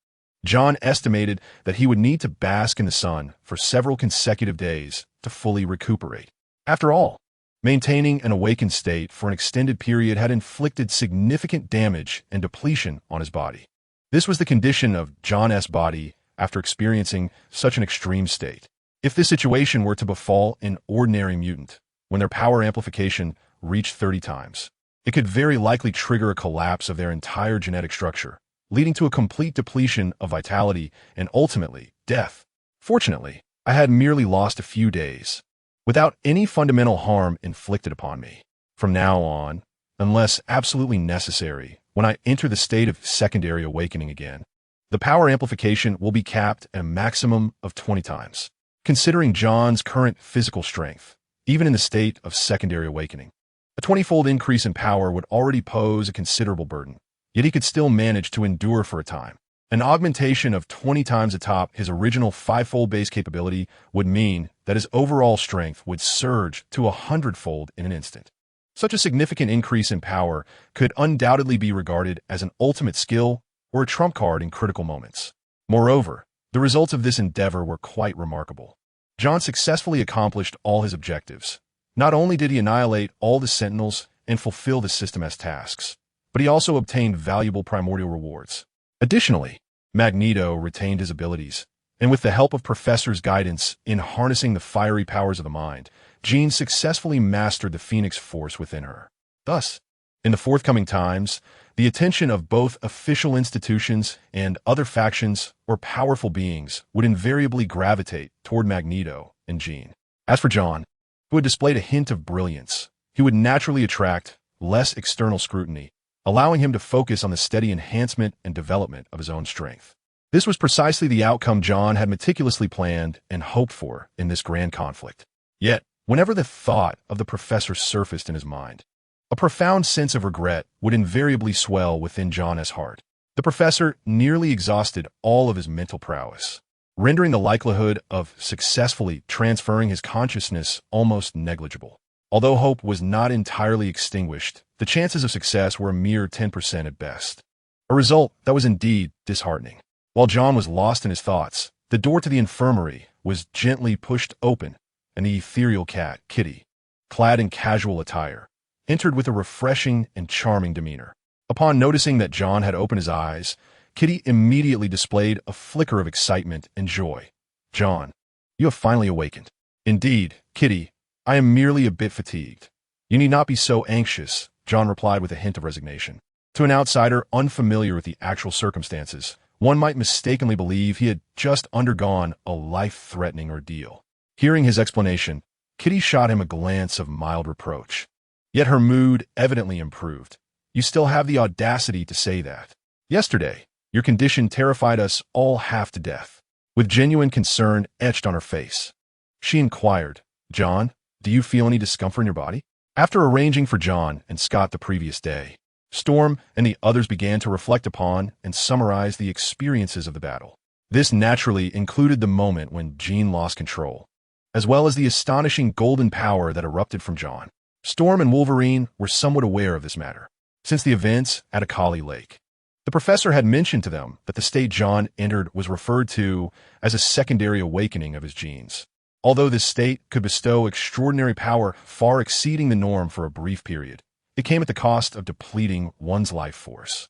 John estimated that he would need to bask in the sun for several consecutive days to fully recuperate. After all, maintaining an awakened state for an extended period had inflicted significant damage and depletion on his body. This was the condition of John's body after experiencing such an extreme state. If this situation were to befall an ordinary mutant, when their power amplification reached 30 times, it could very likely trigger a collapse of their entire genetic structure, leading to a complete depletion of vitality and ultimately death. Fortunately, I had merely lost a few days, without any fundamental harm inflicted upon me. From now on, unless absolutely necessary, when I enter the state of secondary awakening again, the power amplification will be capped at a maximum of 20 times. Considering John's current physical strength, even in the state of secondary awakening, a 20-fold increase in power would already pose a considerable burden, yet he could still manage to endure for a time. An augmentation of 20 times atop his original 5-fold base capability would mean that his overall strength would surge to 100-fold in an instant. Such a significant increase in power could undoubtedly be regarded as an ultimate skill or a trump card in critical moments. Moreover, the results of this endeavor were quite remarkable. John successfully accomplished all his objectives. Not only did he annihilate all the Sentinels and fulfill the system's tasks, but he also obtained valuable primordial rewards. Additionally, Magneto retained his abilities, and with the help of Professor's guidance in harnessing the fiery powers of the mind, Jean successfully mastered the Phoenix Force within her. Thus, in the forthcoming times, the attention of both official institutions and other factions or powerful beings would invariably gravitate toward Magneto and Jean. As for John, who had displayed a hint of brilliance, he would naturally attract less external scrutiny, allowing him to focus on the steady enhancement and development of his own strength. This was precisely the outcome John had meticulously planned and hoped for in this grand conflict. Yet, whenever the thought of the professor surfaced in his mind, a profound sense of regret would invariably swell within John's heart. The professor nearly exhausted all of his mental prowess, rendering the likelihood of successfully transferring his consciousness almost negligible. Although hope was not entirely extinguished, the chances of success were a mere 10% at best. A result that was indeed disheartening. While John was lost in his thoughts, the door to the infirmary was gently pushed open, and the ethereal cat, Kitty, clad in casual attire, entered with a refreshing and charming demeanor. Upon noticing that John had opened his eyes, Kitty immediately displayed a flicker of excitement and joy. "John, you have finally awakened." "Indeed, Kitty, I am merely a bit fatigued." "You need not be so anxious," John replied with a hint of resignation. To an outsider unfamiliar with the actual circumstances, one might mistakenly believe he had just undergone a life-threatening ordeal. Hearing his explanation, Kitty shot him a glance of mild reproach. Yet her mood evidently improved. "You still have the audacity to say that. Yesterday, your condition terrified us all half to death." With genuine concern etched on her face, she inquired, "John, do you feel any discomfort in your body?" After arranging for John and Scott the previous day, Storm and the others began to reflect upon and summarize the experiences of the battle. This naturally included the moment when Jean lost control, as well as the astonishing golden power that erupted from John. Storm and Wolverine were somewhat aware of this matter, since the events at Akali Lake. The professor had mentioned to them that the state John entered was referred to as a secondary awakening of his genes. Although this state could bestow extraordinary power far exceeding the norm for a brief period, it came at the cost of depleting one's life force.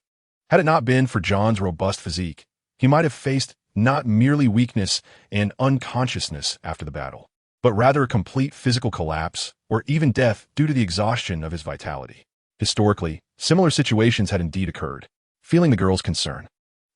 Had it not been for John's robust physique, he might have faced not merely weakness and unconsciousness after the battle, but rather a complete physical collapse or even death due to the exhaustion of his vitality. Historically, similar situations had indeed occurred. Feeling the girl's concern,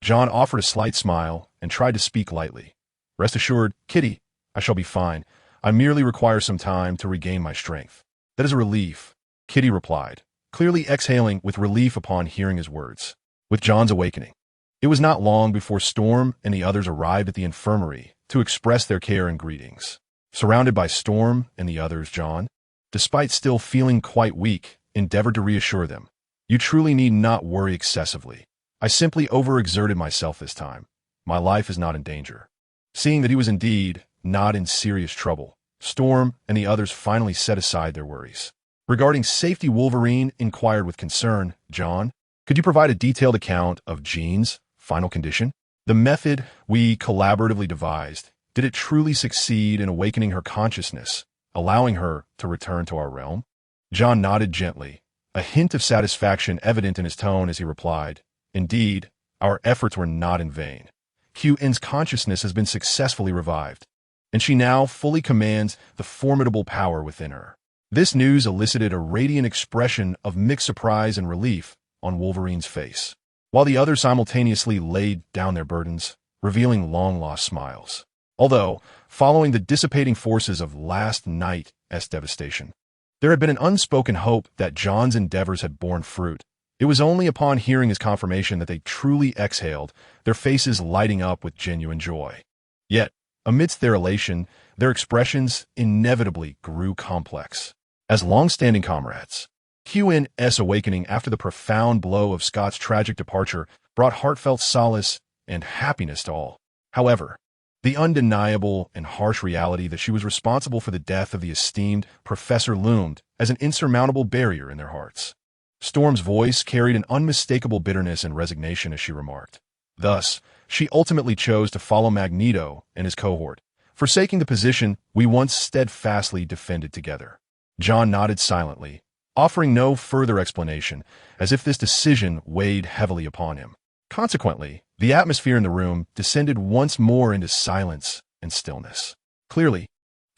John offered a slight smile and tried to speak lightly. "Rest assured, Kitty, I shall be fine. I merely require some time to regain my strength." "That is a relief," Kitty replied, clearly exhaling with relief upon hearing his words. With John's awakening, it was not long before Storm and the others arrived at the infirmary to express their care and greetings. Surrounded by Storm and the others, John, despite still feeling quite weak, endeavored to reassure them. "You truly need not worry excessively. I simply overexerted myself this time. My life is not in danger." Seeing that he was indeed not in serious trouble, Storm and the others finally set aside their worries. Regarding safety, Wolverine inquired with concern, "John, could you provide a detailed account of Jean's final condition? The method we collaboratively devised, did it truly succeed in awakening her consciousness, allowing her to return to our realm?" John nodded gently, a hint of satisfaction evident in his tone as he replied, "Indeed, our efforts were not in vain. QN's consciousness has been successfully revived, and she now fully commands the formidable power within her." This news elicited a radiant expression of mixed surprise and relief on Wolverine's face, while the others simultaneously laid down their burdens, revealing long-lost smiles. Although, following the dissipating forces of last night's devastation, there had been an unspoken hope that John's endeavors had borne fruit. It was only upon hearing his confirmation that they truly exhaled, their faces lighting up with genuine joy. Yet, amidst their elation, their expressions inevitably grew complex. As long-standing comrades, QN's awakening after the profound blow of Scott's tragic departure brought heartfelt solace and happiness to all. However, the undeniable and harsh reality that she was responsible for the death of the esteemed professor loomed as an insurmountable barrier in their hearts. Storm's voice carried an unmistakable bitterness and resignation as she remarked. Thus, she ultimately chose to follow Magneto and his cohort, forsaking the position we once steadfastly defended together. John nodded silently, offering no further explanation, as if this decision weighed heavily upon him. Consequently, the atmosphere in the room descended once more into silence and stillness. Clearly,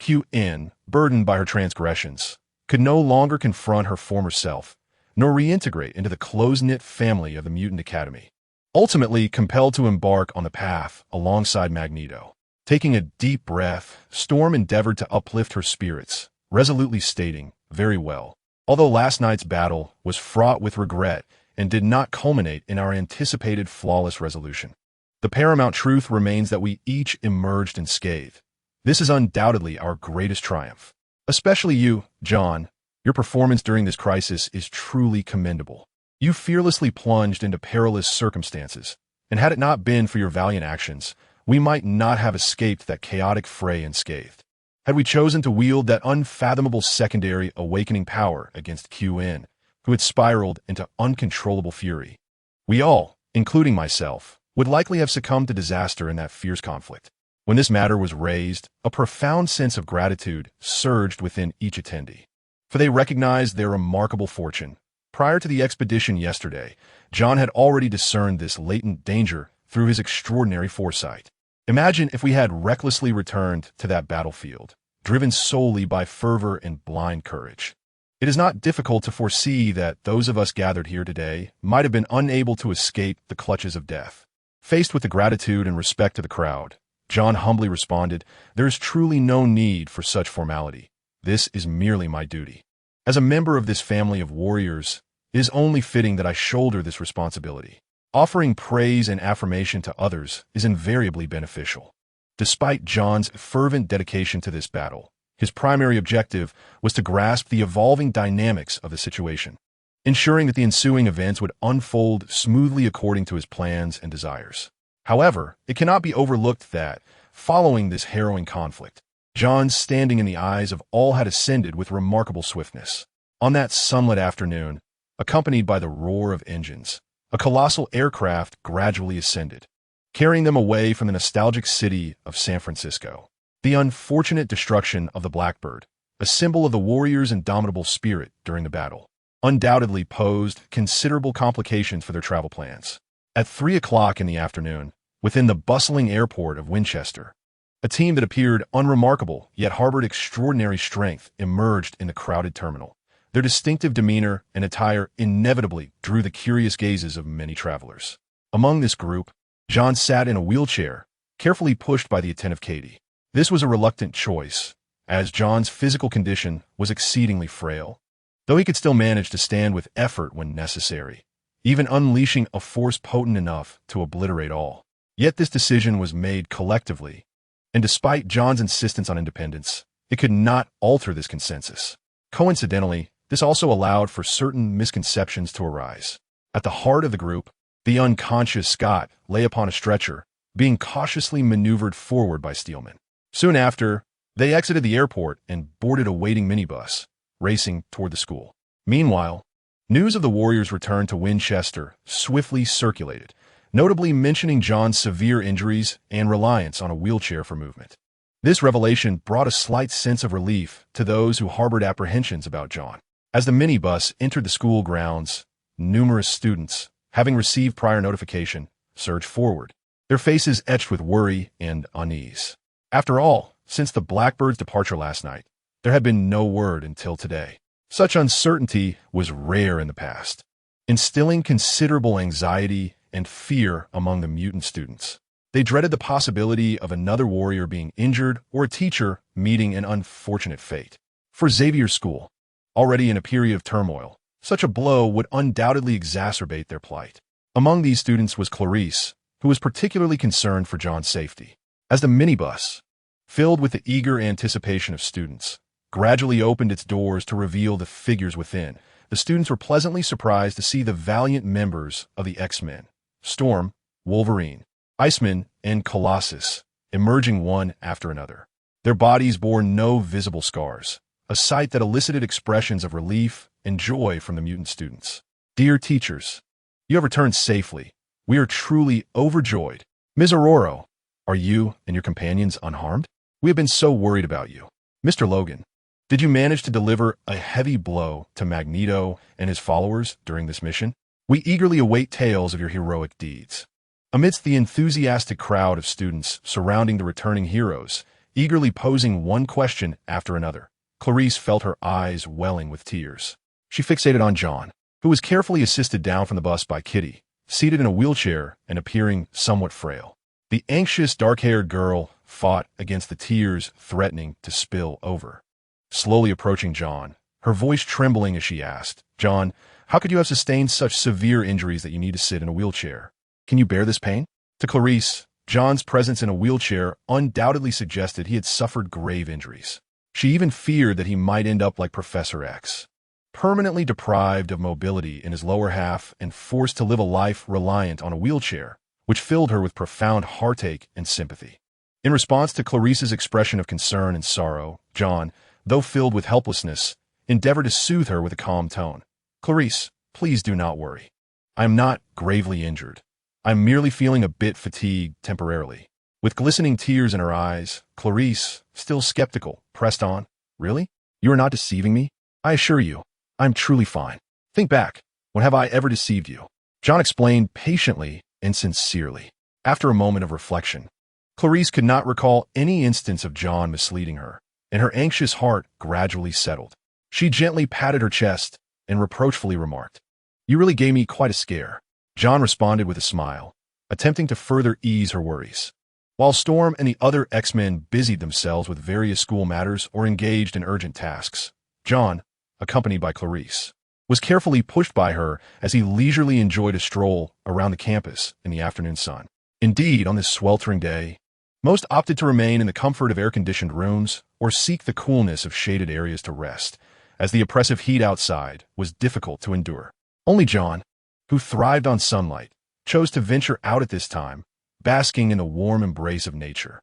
QN, burdened by her transgressions, could no longer confront her former self, nor reintegrate into the close-knit family of the Mutant Academy. Ultimately compelled to embark on the path alongside Magneto. Taking a deep breath, Storm endeavored to uplift her spirits, resolutely stating, "Very well. Although last night's battle was fraught with regret and did not culminate in our anticipated flawless resolution, the paramount truth remains that we each emerged unscathed. This is undoubtedly our greatest triumph. Especially you, John. Your performance during this crisis is truly commendable. You fearlessly plunged into perilous circumstances, and had it not been for your valiant actions, we might not have escaped that chaotic fray unscathed. Had we chosen to wield that unfathomable secondary awakening power against QN, who had spiraled into uncontrollable fury, we all, including myself, would likely have succumbed to disaster in that fierce conflict. When this matter was raised, a profound sense of gratitude surged within each attendee, for they recognized their remarkable fortune. Prior to the expedition yesterday, John had already discerned this latent danger through his extraordinary foresight. Imagine if we had recklessly returned to that battlefield, driven solely by fervor and blind courage. It is not difficult to foresee that those of us gathered here today might have been unable to escape the clutches of death. Faced with the gratitude and respect of the crowd, John humbly responded, "There is truly no need for such formality. This is merely my duty. As a member of this family of warriors, it is only fitting that I shoulder this responsibility. Offering praise and affirmation to others is invariably beneficial." Despite John's fervent dedication to this battle, his primary objective was to grasp the evolving dynamics of the situation, ensuring that the ensuing events would unfold smoothly according to his plans and desires. However, it cannot be overlooked that, following this harrowing conflict, John's standing in the eyes of all had ascended with remarkable swiftness. On that sunlit afternoon, accompanied by the roar of engines, a colossal aircraft gradually ascended, carrying them away from the nostalgic city of San Francisco. The unfortunate destruction of the Blackbird, a symbol of the warriors' indomitable spirit during the battle, undoubtedly posed considerable complications for their travel plans. At 3 o'clock in the afternoon, within the bustling airport of Winchester, a team that appeared unremarkable yet harbored extraordinary strength emerged in the crowded terminal. Their distinctive demeanor and attire inevitably drew the curious gazes of many travelers. Among this group, John sat in a wheelchair, carefully pushed by the attentive Katie. This was a reluctant choice, as John's physical condition was exceedingly frail, though he could still manage to stand with effort when necessary, even unleashing a force potent enough to obliterate all. Yet this decision was made collectively, and despite John's insistence on independence, it could not alter this consensus. Coincidentally, this also allowed for certain misconceptions to arise. At the heart of the group, the unconscious Scott lay upon a stretcher, being cautiously maneuvered forward by Steelman. Soon after, they exited the airport and boarded a waiting minibus, racing toward the school. Meanwhile, news of the warriors' return to Winchester swiftly circulated, notably mentioning John's severe injuries and reliance on a wheelchair for movement. This revelation brought a slight sense of relief to those who harbored apprehensions about John. As the minibus entered the school grounds, numerous students, having received prior notification, surged forward, their faces etched with worry and unease. After all, since the Blackbird's departure last night, there had been no word until today. Such uncertainty was rare in the past, instilling considerable anxiety and fear among the mutant students. They dreaded the possibility of another warrior being injured or a teacher meeting an unfortunate fate. For Xavier's school, already in a period of turmoil, such a blow would undoubtedly exacerbate their plight. Among these students was Clarice, who was particularly concerned for John's safety. As the minibus, filled with the eager anticipation of students, gradually opened its doors to reveal the figures within, the students were pleasantly surprised to see the valiant members of the X-Men, Storm, Wolverine, Iceman, and Colossus, emerging one after another. Their bodies bore no visible scars, a sight that elicited expressions of relief and joy from the mutant students. "Dear teachers, you have returned safely. We are truly overjoyed. Ms. Aurora, are you and your companions unharmed? We have been so worried about you. Mr. Logan, did you manage to deliver a heavy blow to Magneto and his followers during this mission? We eagerly await tales of your heroic deeds." Amidst the enthusiastic crowd of students surrounding the returning heroes, eagerly posing one question after another, Clarice felt her eyes welling with tears. She fixated on John, who was carefully assisted down from the bus by Kitty, seated in a wheelchair and appearing somewhat frail. The anxious, dark-haired girl fought against the tears threatening to spill over. Slowly approaching John, her voice trembling as she asked, "John, how could you have sustained such severe injuries that you need to sit in a wheelchair? Can you bear this pain?" To Clarice, John's presence in a wheelchair undoubtedly suggested he had suffered grave injuries. She even feared that he might end up like Professor X, permanently deprived of mobility in his lower half and forced to live a life reliant on a wheelchair, which filled her with profound heartache and sympathy. In response to Clarice's expression of concern and sorrow, John, though filled with helplessness, endeavored to soothe her with a calm tone. "Clarice, please do not worry. I am not gravely injured. I'm merely feeling a bit fatigued temporarily. With glistening tears in her eyes, Clarice, still skeptical, pressed on. Really? You are not deceiving me? I assure you, I am truly fine. Think back. When have I ever deceived you? John explained patiently and sincerely. After a moment of reflection, Clarice could not recall any instance of John misleading her, and her anxious heart gradually settled. She gently patted her chest and reproachfully remarked, "You really gave me quite a scare." John responded with a smile, attempting to further ease her worries. While Storm and the other X-Men busied themselves with various school matters or engaged in urgent tasks, John, accompanied by Clarice, was carefully pushed by her as he leisurely enjoyed a stroll around the campus in the afternoon sun. Indeed, on this sweltering day, most opted to remain in the comfort of air-conditioned rooms or seek the coolness of shaded areas to rest, as the oppressive heat outside was difficult to endure. Only John, who thrived on sunlight, chose to venture out at this time, basking in the warm embrace of nature.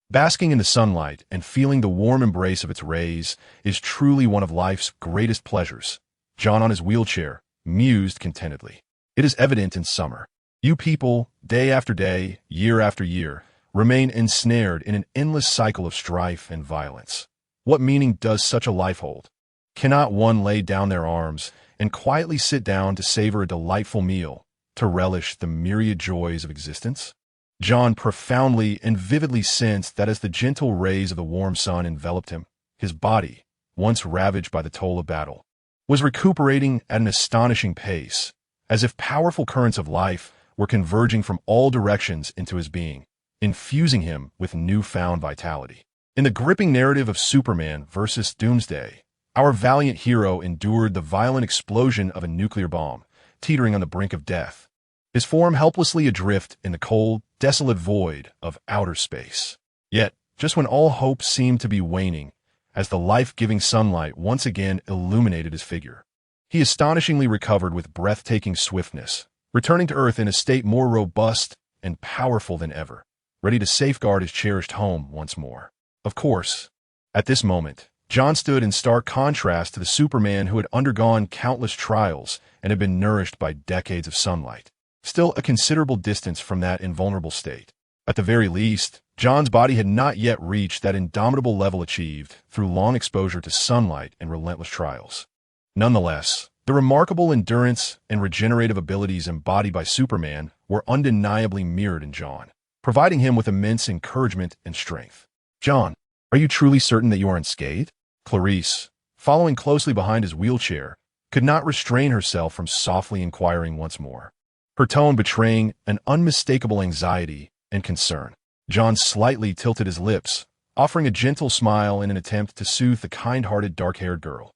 Basking in the sunlight and feeling the warm embrace of its rays is truly one of life's greatest pleasures. John on his wheelchair mused contentedly. It is evident in summer. You people, day after day, year after year, remain ensnared in an endless cycle of strife and violence. What meaning does such a life hold? Cannot one lay down their arms and quietly sit down to savor a delightful meal, to relish the myriad joys of existence? John profoundly and vividly sensed that as the gentle rays of the warm sun enveloped him, his body, once ravaged by the toll of battle, was recuperating at an astonishing pace, as if powerful currents of life were converging from all directions into his being, infusing him with newfound vitality. In the gripping narrative of Superman versus Doomsday, our valiant hero endured the violent explosion of a nuclear bomb, teetering on the brink of death, his form helplessly adrift in the cold, desolate void of outer space. Yet, just when all hope seemed to be waning, as the life-giving sunlight once again illuminated his figure, he astonishingly recovered with breathtaking swiftness, returning to Earth in a state more robust and powerful than ever, ready to safeguard his cherished home once more. Of course, at this moment, John stood in stark contrast to the Superman who had undergone countless trials and had been nourished by decades of sunlight, still a considerable distance from that invulnerable state. At the very least, John's body had not yet reached that indomitable level achieved through long exposure to sunlight and relentless trials. Nonetheless, the remarkable endurance and regenerative abilities embodied by Superman were undeniably mirrored in John, providing him with immense encouragement and strength. "John, are you truly certain that you are unscathed?" Clarice, following closely behind his wheelchair, could not restrain herself from softly inquiring once more, her tone betraying an unmistakable anxiety and concern. John slightly tilted his lips, offering a gentle smile in an attempt to soothe the kind-hearted dark-haired girl.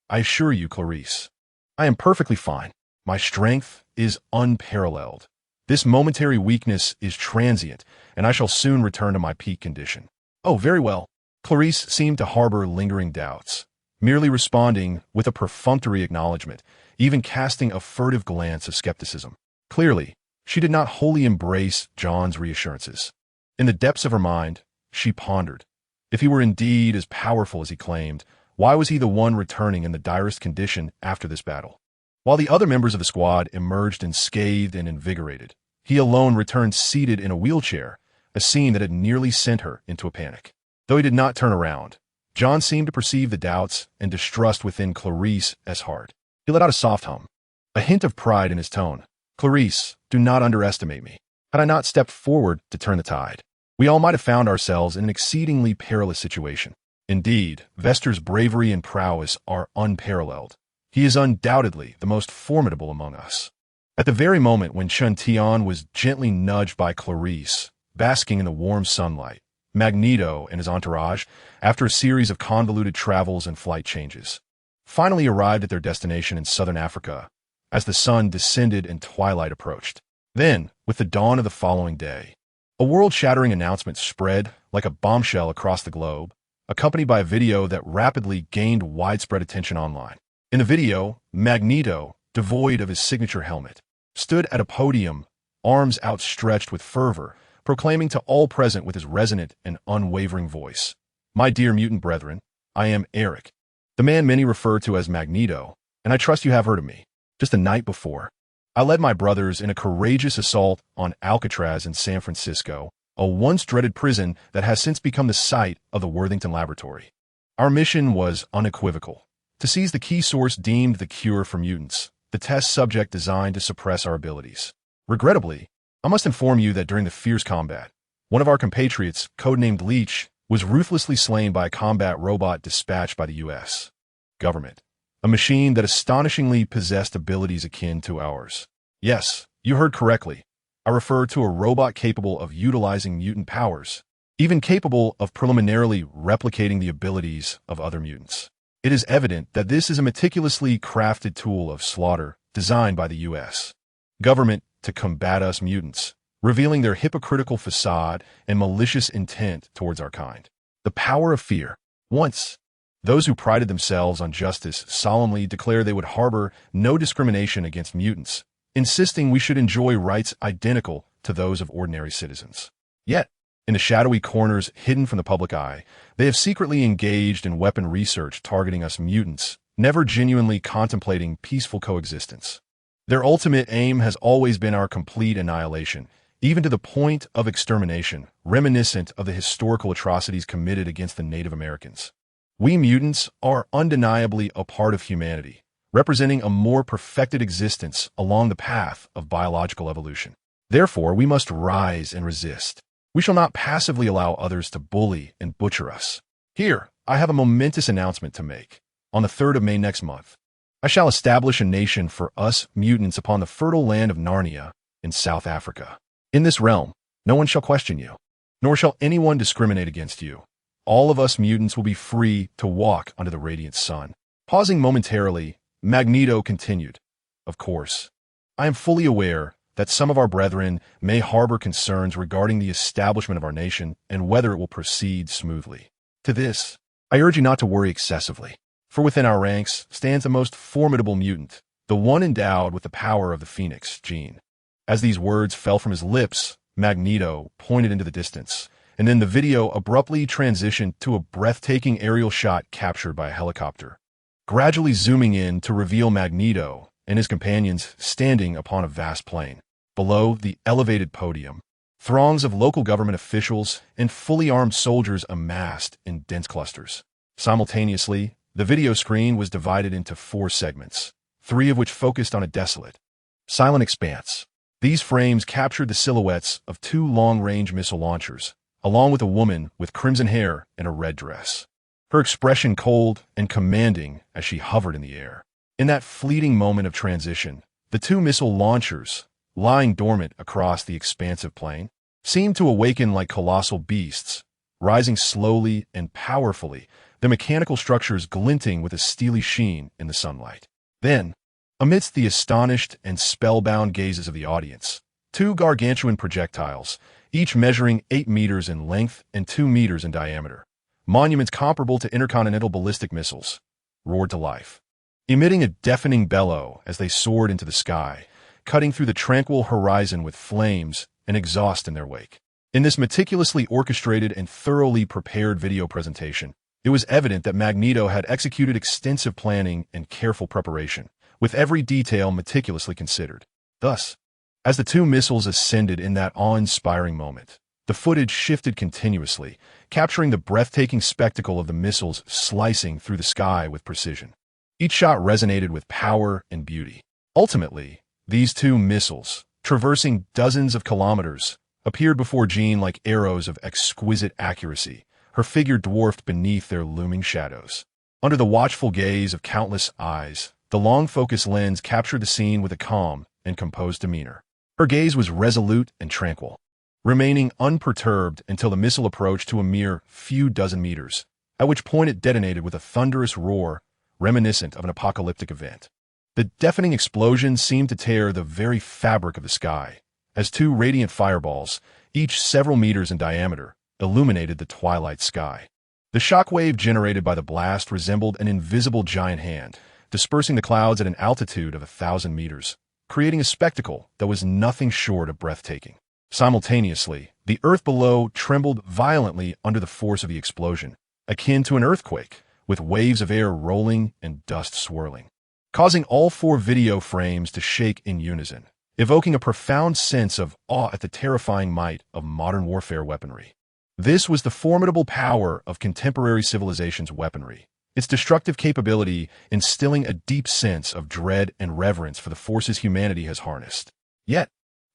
"I assure you, Clarice, I am perfectly fine. My strength is unparalleled. This momentary weakness is transient, and I shall soon return to my peak condition." "Oh, very well." Clarice seemed to harbor lingering doubts, merely responding with a perfunctory acknowledgement, even casting a furtive glance of skepticism. Clearly, she did not wholly embrace John's reassurances. In the depths of her mind, she pondered. If he were indeed as powerful as he claimed, why was he the one returning in the direst condition after this battle? While the other members of the squad emerged unscathed and invigorated, he alone returned seated in a wheelchair, a scene that had nearly sent her into a panic. Though he did not turn around, John seemed to perceive the doubts and distrust within Clarice's heart. He let out a soft hum, a hint of pride in his tone. "Clarice, do not underestimate me. Had I not stepped forward to turn the tide, we all might have found ourselves in an exceedingly perilous situation. Indeed, Vester's bravery and prowess are unparalleled. He is undoubtedly the most formidable among us." At the very moment when Chun-Tian was gently nudged by Clarice, basking in the warm sunlight, Magneto and his entourage, after a series of convoluted travels and flight changes, finally arrived at their destination in southern Africa as the sun descended and twilight approached. Then, with the dawn of the following day, a world-shattering announcement spread like a bombshell across the globe, accompanied by a video that rapidly gained widespread attention online. In the video, Magneto, devoid of his signature helmet, stood at a podium, arms outstretched with fervor, proclaiming to all present with his resonant and unwavering voice, "My dear mutant brethren, I am Eric, the man many refer to as Magneto, and I trust you have heard of me. Just the night before, I led my brothers in a courageous assault on Alcatraz in San Francisco, a once-dreaded prison that has since become the site of the Worthington Laboratory. Our mission was unequivocal: to seize the key source deemed the cure for mutants, the test subject designed to suppress our abilities. Regrettably, I must inform you that during the fierce combat, one of our compatriots, codenamed Leech, was ruthlessly slain by a combat robot dispatched by the U.S. government, a machine that astonishingly possessed abilities akin to ours. Yes, you heard correctly. I refer to a robot capable of utilizing mutant powers, even capable of preliminarily replicating the abilities of other mutants. It is evident that this is a meticulously crafted tool of slaughter designed by the U.S. government to combat us mutants, revealing their hypocritical facade and malicious intent towards our kind. The power of fear. Once, those who prided themselves on justice solemnly declared they would harbor no discrimination against mutants, insisting we should enjoy rights identical to those of ordinary citizens. Yet, in the shadowy corners hidden from the public eye, they have secretly engaged in weapon research targeting us mutants, never genuinely contemplating peaceful coexistence. Their ultimate aim has always been our complete annihilation, even to the point of extermination, reminiscent of the historical atrocities committed against the Native Americans. We mutants are undeniably a part of humanity, representing a more perfected existence along the path of biological evolution. Therefore, we must rise and resist. We shall not passively allow others to bully and butcher us. Here, I have a momentous announcement to make. On the 3rd of May next month, I shall establish a nation for us mutants upon the fertile land of Narnia in South Africa. In this realm, no one shall question you, nor shall anyone discriminate against you. All of us mutants will be free to walk under the radiant sun. Pausing momentarily, Magneto continued, "Of course, I am fully aware that some of our brethren may harbor concerns regarding the establishment of our nation and whether it will proceed smoothly. To this, I urge you not to worry excessively, for within our ranks stands a most formidable mutant, the one endowed with the power of the Phoenix gene." As these words fell from his lips, Magneto pointed into the distance, and then the video abruptly transitioned to a breathtaking aerial shot captured by a helicopter, gradually zooming in to reveal Magneto and his companions standing upon a vast plain. Below the elevated podium, throngs of local government officials and fully armed soldiers amassed in dense clusters. Simultaneously, the video screen was divided into 4 segments, 3 of which focused on a desolate, silent expanse. These frames captured the silhouettes of 2 long-range missile launchers, along with a woman with crimson hair and a red dress, her expression cold and commanding as she hovered in the air. In that fleeting moment of transition, the 2 missile launchers, lying dormant across the expansive plain, seemed to awaken like colossal beasts, rising slowly and powerfully, their mechanical structures glinting with a steely sheen in the sunlight. Then, amidst the astonished and spellbound gazes of the audience, 2 gargantuan projectiles, each measuring 8 meters in length and 2 meters in diameter, monuments comparable to intercontinental ballistic missiles, roared to life, emitting a deafening bellow as they soared into the sky, cutting through the tranquil horizon with flames and exhaust in their wake. In this meticulously orchestrated and thoroughly prepared video presentation, it was evident that Magneto had executed extensive planning and careful preparation, with every detail meticulously considered. Thus, as the 2 missiles ascended in that awe-inspiring moment, the footage shifted continuously, capturing the breathtaking spectacle of the missiles slicing through the sky with precision. Each shot resonated with power and beauty. Ultimately, these 2 missiles, traversing dozens of kilometers, appeared before Jean like arrows of exquisite accuracy, her figure dwarfed beneath their looming shadows. Under the watchful gaze of countless eyes, the long focus lens captured the scene with a calm and composed demeanor. Her gaze was resolute and tranquil, remaining unperturbed until the missile approached to a mere few dozen meters, at which point it detonated with a thunderous roar reminiscent of an apocalyptic event. The deafening explosion seemed to tear the very fabric of the sky, as 2 radiant fireballs, each several meters in diameter, illuminated the twilight sky. The shockwave generated by the blast resembled an invisible giant hand, dispersing the clouds at an altitude of 1,000 meters, creating a spectacle that was nothing short of breathtaking. Simultaneously, the earth below trembled violently under the force of the explosion, akin to an earthquake, with waves of air rolling and dust swirling, causing all 4 video frames to shake in unison. evoking a profound sense of awe at the terrifying might of modern warfare weaponry. This was the formidable power of contemporary civilization's weaponry, its destructive capability instilling a deep sense of dread and reverence for the forces humanity has harnessed. Yet,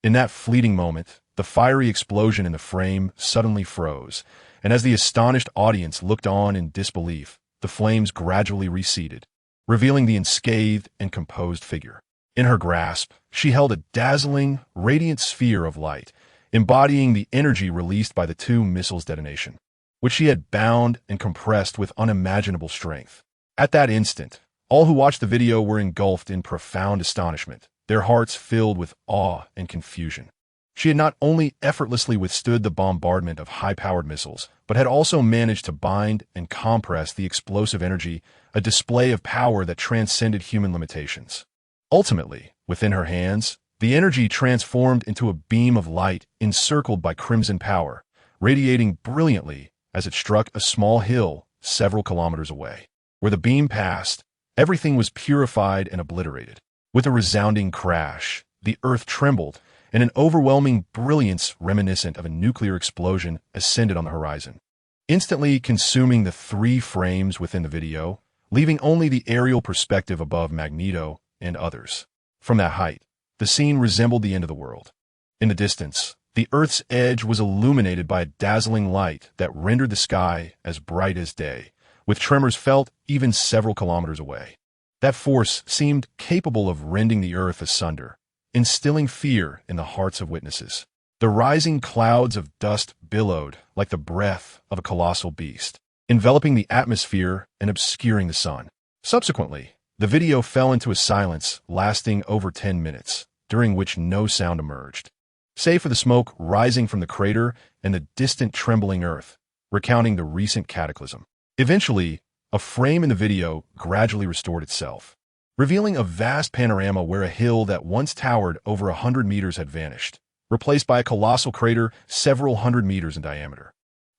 in that fleeting moment, the fiery explosion in the frame suddenly froze, and as the astonished audience looked on in disbelief, the flames gradually receded, revealing the unscathed and composed figure. In her grasp, she held a dazzling, radiant sphere of light, embodying the energy released by the two missiles' detonation, which she had bound and compressed with unimaginable strength. At that instant, all who watched the video were engulfed in profound astonishment, their hearts filled with awe and confusion. She had not only effortlessly withstood the bombardment of high-powered missiles, but had also managed to bind and compress the explosive energy, a display of power that transcended human limitations. Ultimately, within her hands, the energy transformed into a beam of light encircled by crimson power, radiating brilliantly as it struck a small hill several kilometers away. Where the beam passed, everything was purified and obliterated. With a resounding crash, the earth trembled, and an overwhelming brilliance reminiscent of a nuclear explosion ascended on the horizon, instantly consuming the 3 frames within the video, leaving only the aerial perspective above Magneto and others. From that height, the scene resembled the end of the world. In the distance, the Earth's edge was illuminated by a dazzling light that rendered the sky as bright as day, with tremors felt even several kilometers away. That force seemed capable of rending the Earth asunder, instilling fear in the hearts of witnesses. The rising clouds of dust billowed like the breath of a colossal beast, enveloping the atmosphere and obscuring the sun. Subsequently, the video fell into a silence lasting over 10 minutes, during which no sound emerged, save for the smoke rising from the crater and the distant trembling earth, recounting the recent cataclysm. Eventually, a frame in the video gradually restored itself, revealing a vast panorama where a hill that once towered over 100 meters had vanished, replaced by a colossal crater several hundred meters in diameter.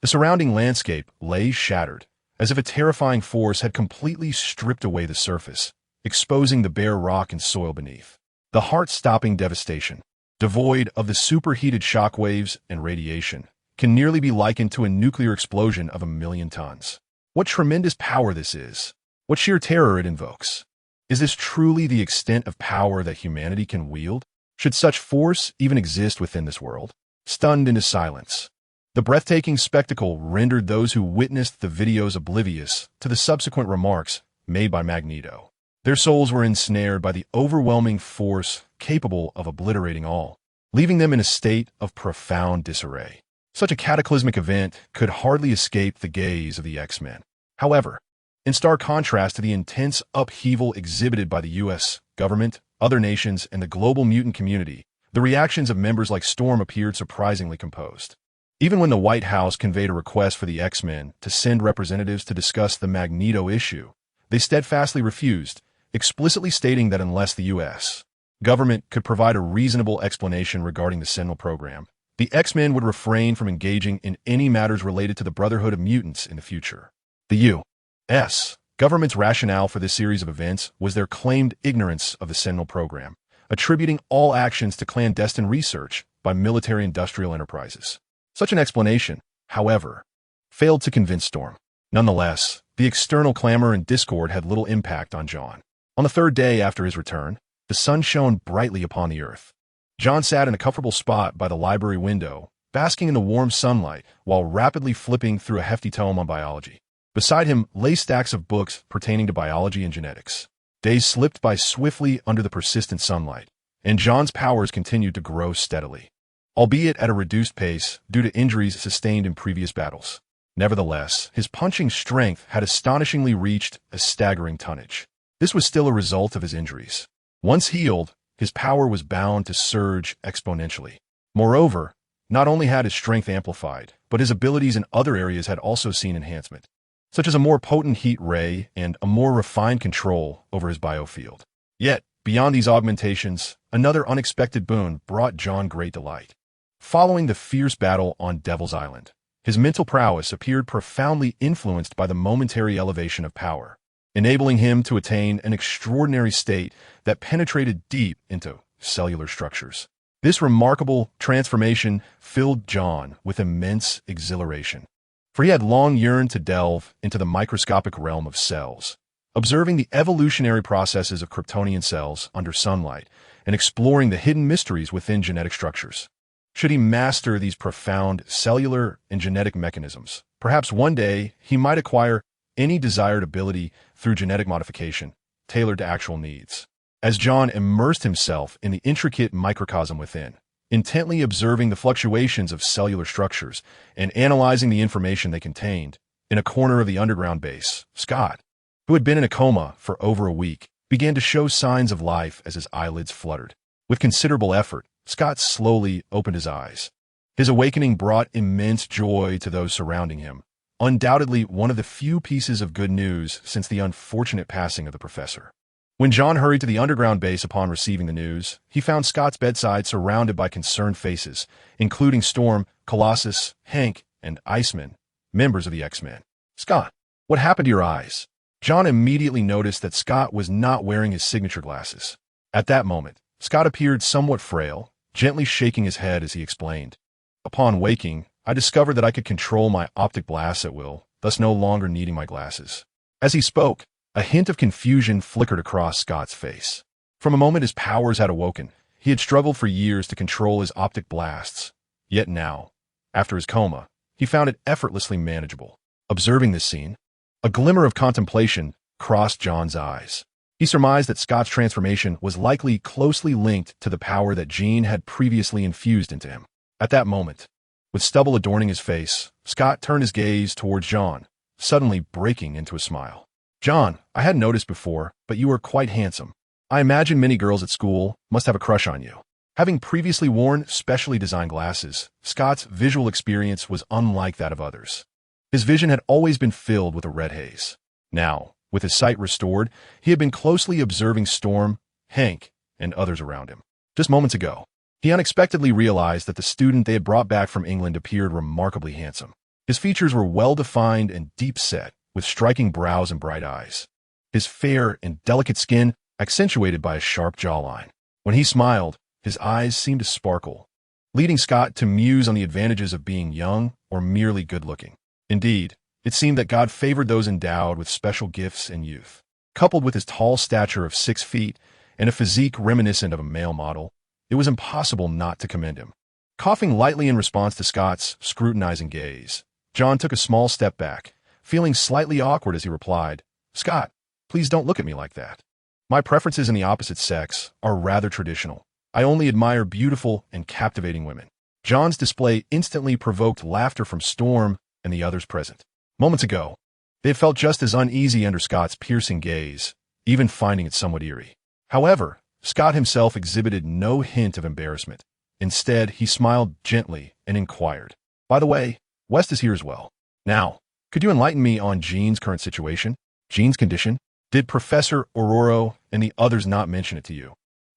The surrounding landscape lay shattered, as if a terrifying force had completely stripped away the surface, exposing the bare rock and soil beneath. The heart-stopping devastation, devoid of the superheated shockwaves and radiation, can nearly be likened to a nuclear explosion of 1,000,000 tons. What tremendous power this is! What sheer terror it invokes! Is this truly the extent of power that humanity can wield? Should such force even exist within this world? Stunned into silence, the breathtaking spectacle rendered those who witnessed the videos oblivious to the subsequent remarks made by Magneto. Their souls were ensnared by the overwhelming force capable of obliterating all, leaving them in a state of profound disarray. Such a cataclysmic event could hardly escape the gaze of the X-Men. However, in stark contrast to the intense upheaval exhibited by the U.S. government, other nations, and the global mutant community, the reactions of members like Storm appeared surprisingly composed. Even when the White House conveyed a request for the X-Men to send representatives to discuss the Magneto issue, they steadfastly refused, explicitly stating that unless the U.S. government could provide a reasonable explanation regarding the Sentinel Program, the X-Men would refrain from engaging in any matters related to the Brotherhood of Mutants in the future. The U.S. government's rationale for this series of events was their claimed ignorance of the Sentinel Program, attributing all actions to clandestine research by military-industrial enterprises. Such an explanation, however, failed to convince Storm. Nonetheless, the external clamor and discord had little impact on John. On the 3rd day after his return, the sun shone brightly upon the earth. John sat in a comfortable spot by the library window, basking in the warm sunlight while rapidly flipping through a hefty tome on biology. Beside him lay stacks of books pertaining to biology and genetics. Days slipped by swiftly under the persistent sunlight, and John's powers continued to grow steadily, albeit at a reduced pace due to injuries sustained in previous battles. Nevertheless, his punching strength had astonishingly reached a staggering tonnage. This was still a result of his injuries. Once healed, his power was bound to surge exponentially. Moreover, not only had his strength amplified, but his abilities in other areas had also seen enhancement, such as a more potent heat ray and a more refined control over his biofield. Yet, beyond these augmentations, another unexpected boon brought John great delight. Following the fierce battle on Devil's Island, his mental prowess appeared profoundly influenced by the momentary elevation of power, enabling him to attain an extraordinary state that penetrated deep into cellular structures. This remarkable transformation filled John with immense exhilaration, for he had long yearned to delve into the microscopic realm of cells, observing the evolutionary processes of Kryptonian cells under sunlight and exploring the hidden mysteries within genetic structures. Should he master these profound cellular and genetic mechanisms, perhaps one day he might acquire any desired ability through genetic modification, tailored to actual needs. As John immersed himself in the intricate microcosm within, intently observing the fluctuations of cellular structures and analyzing the information they contained, in a corner of the underground base, Scott, who had been in a coma for over a week, began to show signs of life as his eyelids fluttered. With considerable effort, Scott slowly opened his eyes. His awakening brought immense joy to those surrounding him, undoubtedly one of the few pieces of good news since the unfortunate passing of the professor. When John hurried to the underground base upon receiving the news, he found Scott's bedside surrounded by concerned faces, including Storm, Colossus, Hank, and Iceman, members of the X-Men. "Scott, what happened to your eyes?" John immediately noticed that Scott was not wearing his signature glasses. At that moment, Scott appeared somewhat frail, gently shaking his head as he explained. "Upon waking, I discovered that I could control my optic blasts at will, thus no longer needing my glasses." As he spoke, a hint of confusion flickered across Scott's face. From a moment his powers had awoken, he had struggled for years to control his optic blasts. Yet now, after his coma, he found it effortlessly manageable. Observing this scene, a glimmer of contemplation crossed John's eyes. He surmised that Scott's transformation was likely closely linked to the power that Jean had previously infused into him. At that moment, with stubble adorning his face, Scott turned his gaze towards John, suddenly breaking into a smile. "John, I hadn't noticed before, but you are quite handsome. I imagine many girls at school must have a crush on you." Having previously worn specially designed glasses, Scott's visual experience was unlike that of others. His vision had always been filled with a red haze. Now, with his sight restored, he had been closely observing Storm, Hank, and others around him. Just moments ago, he unexpectedly realized that the student they had brought back from England appeared remarkably handsome. His features were well-defined and deep-set, with striking brows and bright eyes. His fair and delicate skin accentuated by a sharp jawline. When he smiled, his eyes seemed to sparkle, leading Scott to muse on the advantages of being young or merely good-looking. Indeed, it seemed that God favored those endowed with special gifts in youth. Coupled with his tall stature of 6 feet and a physique reminiscent of a male model, it was impossible not to commend him. Coughing lightly in response to Scott's scrutinizing gaze, John took a small step back, feeling slightly awkward as he replied, "Scott, please don't look at me like that. My preferences in the opposite sex are rather traditional. I only admire beautiful and captivating women." John's display instantly provoked laughter from Storm and the others present. Moments ago, they had felt just as uneasy under Scott's piercing gaze, even finding it somewhat eerie. However, Scott himself exhibited no hint of embarrassment. Instead, he smiled gently and inquired, "By the way, West is here as well. Now, could you enlighten me on Jean's current situation? Jean's condition? Did Professor Ororo and the others not mention it to you?"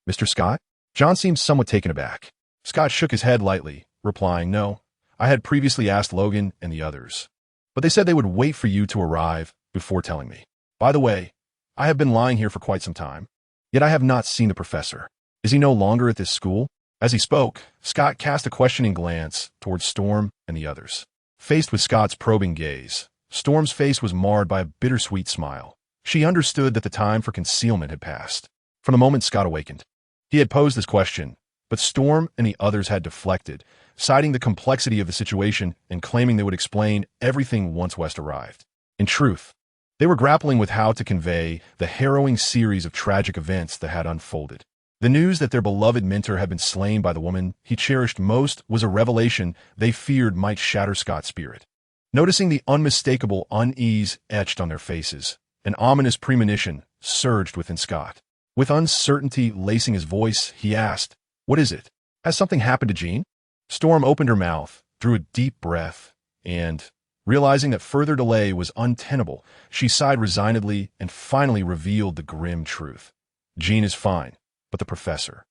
"Mr. Scott?" John seemed somewhat taken aback. Scott shook his head lightly, replying, "No, I had previously asked Logan and the others, but they said they would wait for you to arrive before telling me. By the way, I have been lying here for quite some time, yet I have not seen the professor. Is he no longer at this school?" As he spoke, Scott cast a questioning glance towards Storm and the others. Faced with Scott's probing gaze, Storm's face was marred by a bittersweet smile. She understood that the time for concealment had passed. From the moment Scott awakened, he had posed this question, but Storm and the others had deflected, citing the complexity of the situation and claiming they would explain everything once West arrived. In truth, they were grappling with how to convey the harrowing series of tragic events that had unfolded. The news that their beloved mentor had been slain by the woman he cherished most was a revelation they feared might shatter Scott's spirit. Noticing the unmistakable unease etched on their faces, an ominous premonition surged within Scott. With uncertainty lacing his voice, he asked, "What is it? Has something happened to Jean?" Storm opened her mouth, drew a deep breath, and, realizing that further delay was untenable, she sighed resignedly and finally revealed the grim truth. "Jean is fine, but the professor.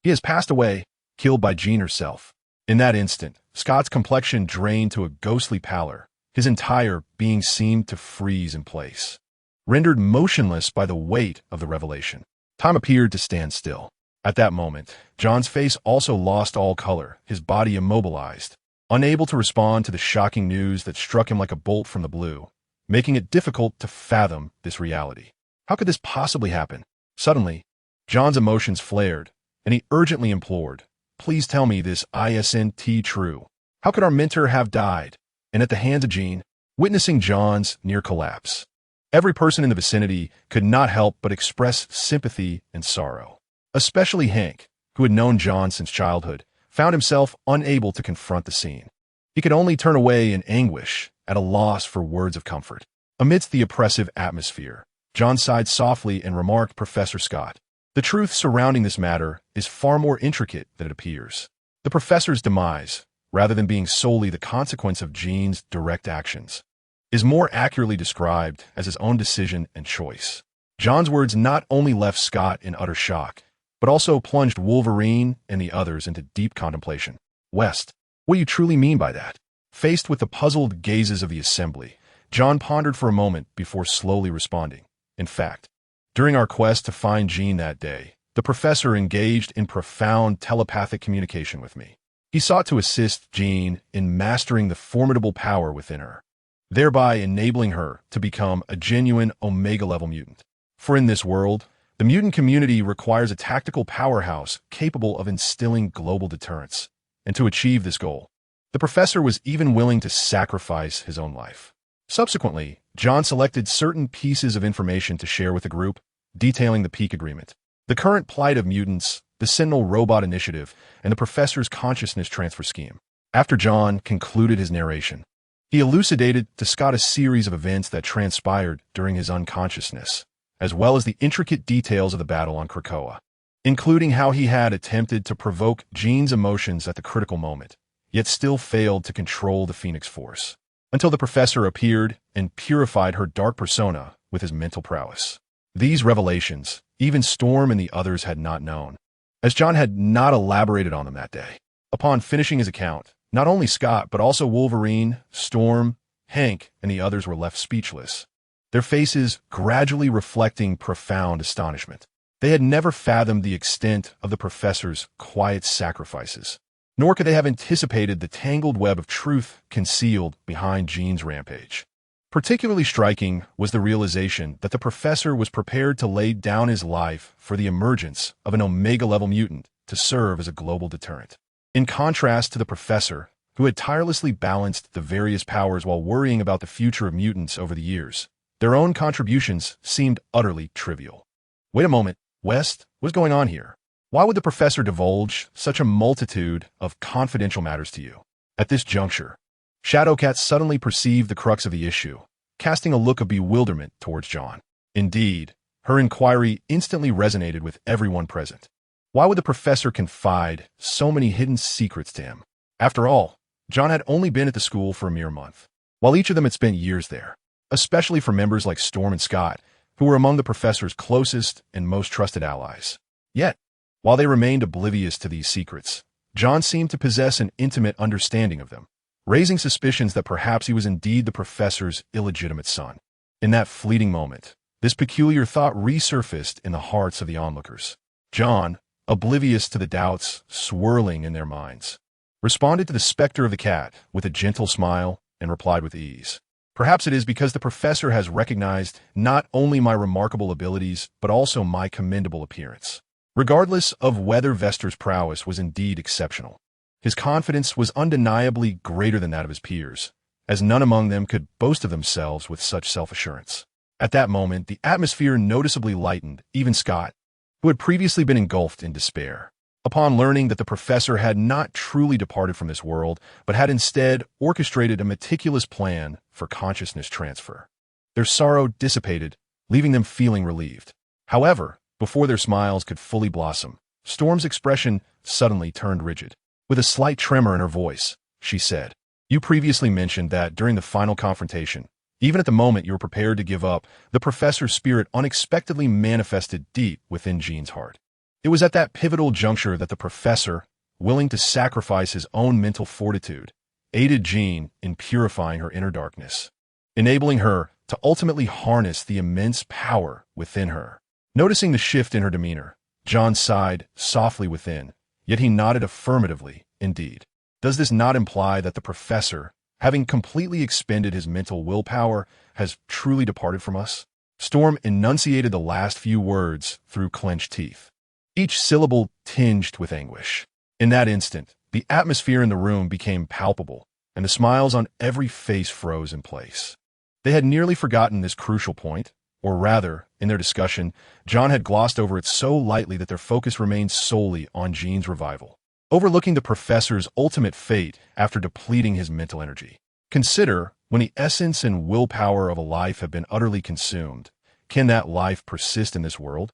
He has passed away, killed by Jean herself." In that instant, Scott's complexion drained to a ghostly pallor. His entire being seemed to freeze in place, rendered motionless by the weight of the revelation. Time appeared to stand still. At that moment, John's face also lost all color, his body immobilized, unable to respond to the shocking news that struck him like a bolt from the blue, making it difficult to fathom this reality. How could this possibly happen? Suddenly, John's emotions flared, and he urgently implored, "Please tell me this isn't true. How could our mentor have died?" And at the hands of Jean, witnessing John's near collapse, every person in the vicinity could not help but express sympathy and sorrow. Especially Hank, who had known John since childhood, found himself unable to confront the scene. He could only turn away in anguish, at a loss for words of comfort. Amidst the oppressive atmosphere, John sighed softly and remarked, "Professor Scott, the truth surrounding this matter is far more intricate than it appears. The professor's demise, rather than being solely the consequence of Jean's direct actions, is more accurately described as his own decision and choice." John's words not only left Scott in utter shock, but also plunged Wolverine and the others into deep contemplation. "West, what do you truly mean by that?" Faced with the puzzled gazes of the assembly, John pondered for a moment before slowly responding. "In fact, during our quest to find Jean that day, the professor engaged in profound telepathic communication with me. He sought to assist Jean in mastering the formidable power within her, thereby enabling her to become a genuine Omega-level mutant. For in this world, the mutant community requires a tactical powerhouse capable of instilling global deterrence. And to achieve this goal, the professor was even willing to sacrifice his own life." Subsequently, John selected certain pieces of information to share with the group, detailing the peace agreement, the current plight of mutants, the Sentinel robot initiative, and the professor's consciousness transfer scheme. After John concluded his narration, he elucidated to Scott a series of events that transpired during his unconsciousness, as well as the intricate details of the battle on Krakoa, including how he had attempted to provoke Jean's emotions at the critical moment, yet still failed to control the Phoenix Force, until the professor appeared and purified her dark persona with his mental prowess. These revelations, even Storm and the others had not known, as John had not elaborated on them that day. Upon finishing his account, not only Scott but also Wolverine, Storm, Hank, and the others were left speechless, their faces gradually reflecting profound astonishment. They had never fathomed the extent of the professor's quiet sacrifices, nor could they have anticipated the tangled web of truth concealed behind Jean's rampage. Particularly striking was the realization that the professor was prepared to lay down his life for the emergence of an Omega-level mutant to serve as a global deterrent. In contrast to the professor, who had tirelessly balanced the various powers while worrying about the future of mutants over the years, their own contributions seemed utterly trivial. "Wait a moment, West, what's going on here? Why would the professor divulge such a multitude of confidential matters to you?" At this juncture, Shadowcat suddenly perceived the crux of the issue, casting a look of bewilderment towards John. Indeed, her inquiry instantly resonated with everyone present. Why would the professor confide so many hidden secrets to him? After all, John had only been at the school for a mere month, while each of them had spent years there, especially for members like Storm and Scott, who were among the professor's closest and most trusted allies. Yet, while they remained oblivious to these secrets, John seemed to possess an intimate understanding of them, raising suspicions that perhaps he was indeed the professor's illegitimate son. In that fleeting moment, this peculiar thought resurfaced in the hearts of the onlookers. John, oblivious to the doubts swirling in their minds, responded to the specter of the cat with a gentle smile and replied with ease, "Perhaps it is because the professor has recognized not only my remarkable abilities, but also my commendable appearance." Regardless of whether Vester's prowess was indeed exceptional, his confidence was undeniably greater than that of his peers, as none among them could boast of themselves with such self-assurance. At that moment, the atmosphere noticeably lightened, even Scott, who had previously been engulfed in despair, upon learning that the professor had not truly departed from this world, but had instead orchestrated a meticulous plan for consciousness transfer. Their sorrow dissipated, leaving them feeling relieved. However, before their smiles could fully blossom, Storm's expression suddenly turned rigid. With a slight tremor in her voice, she said, "You previously mentioned that during the final confrontation, even at the moment you were prepared to give up, the professor's spirit unexpectedly manifested deep within Jean's heart. It was at that pivotal juncture that the professor, willing to sacrifice his own mental fortitude, aided Jean in purifying her inner darkness, enabling her to ultimately harness the immense power within her." Noticing the shift in her demeanor, John sighed softly within, yet he nodded affirmatively, indeed. Does this not imply that the professor, having completely expended his mental willpower, has truly departed from us? Storm enunciated the last few words through clenched teeth, each syllable tinged with anguish. In that instant, the atmosphere in the room became palpable, and the smiles on every face froze in place. They had nearly forgotten this crucial point, or rather, in their discussion, John had glossed over it so lightly that their focus remained solely on Jean's revival, overlooking the professor's ultimate fate after depleting his mental energy. Consider, when the essence and willpower of a life have been utterly consumed, can that life persist in this world?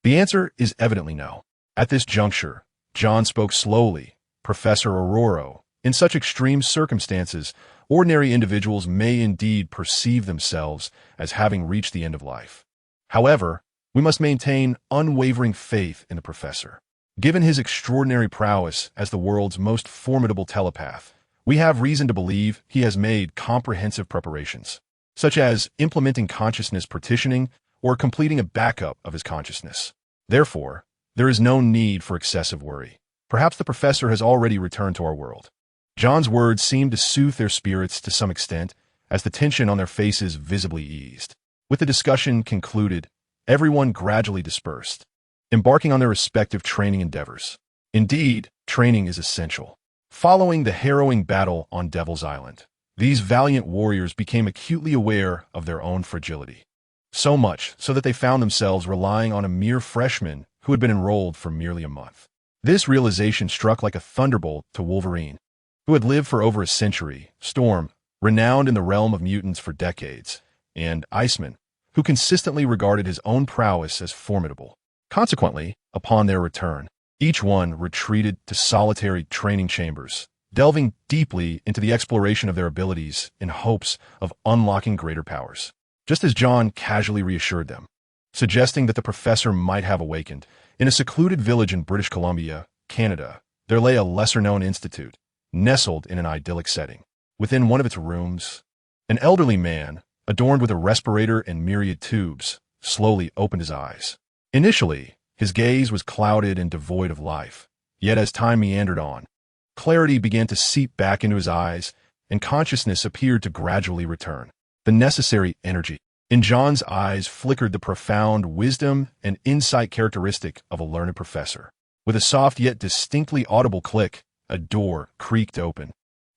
The answer is evidently no. At this juncture, John spoke slowly. Professor Aurora, in such extreme circumstances, ordinary individuals may indeed perceive themselves as having reached the end of life. However, we must maintain unwavering faith in the professor. Given his extraordinary prowess as the world's most formidable telepath, we have reason to believe he has made comprehensive preparations, such as implementing consciousness partitioning or completing a backup of his consciousness. Therefore, there is no need for excessive worry. Perhaps the professor has already returned to our world. John's words seemed to soothe their spirits to some extent, as the tension on their faces visibly eased. With the discussion concluded, everyone gradually dispersed, embarking on their respective training endeavors. Indeed, training is essential. Following the harrowing battle on Devil's Island, these valiant warriors became acutely aware of their own fragility. So much so that they found themselves relying on a mere freshman who had been enrolled for merely a month. This realization struck like a thunderbolt to Wolverine, who had lived for over a century, Storm, renowned in the realm of mutants for decades, and Iceman, who consistently regarded his own prowess as formidable. Consequently, upon their return, each one retreated to solitary training chambers, delving deeply into the exploration of their abilities in hopes of unlocking greater powers. Just as John casually reassured them, suggesting that the professor might have awakened, in a secluded village in British Columbia, Canada, there lay a lesser-known institute, nestled in an idyllic setting. Within one of its rooms, an elderly man, adorned with a respirator and myriad tubes, slowly opened his eyes. Initially, his gaze was clouded and devoid of life, yet as time meandered on, clarity began to seep back into his eyes, and consciousness appeared to gradually return. The necessary energy in John's eyes flickered the profound wisdom and insight characteristic of a learned professor. With a soft yet distinctly audible click, a door creaked open,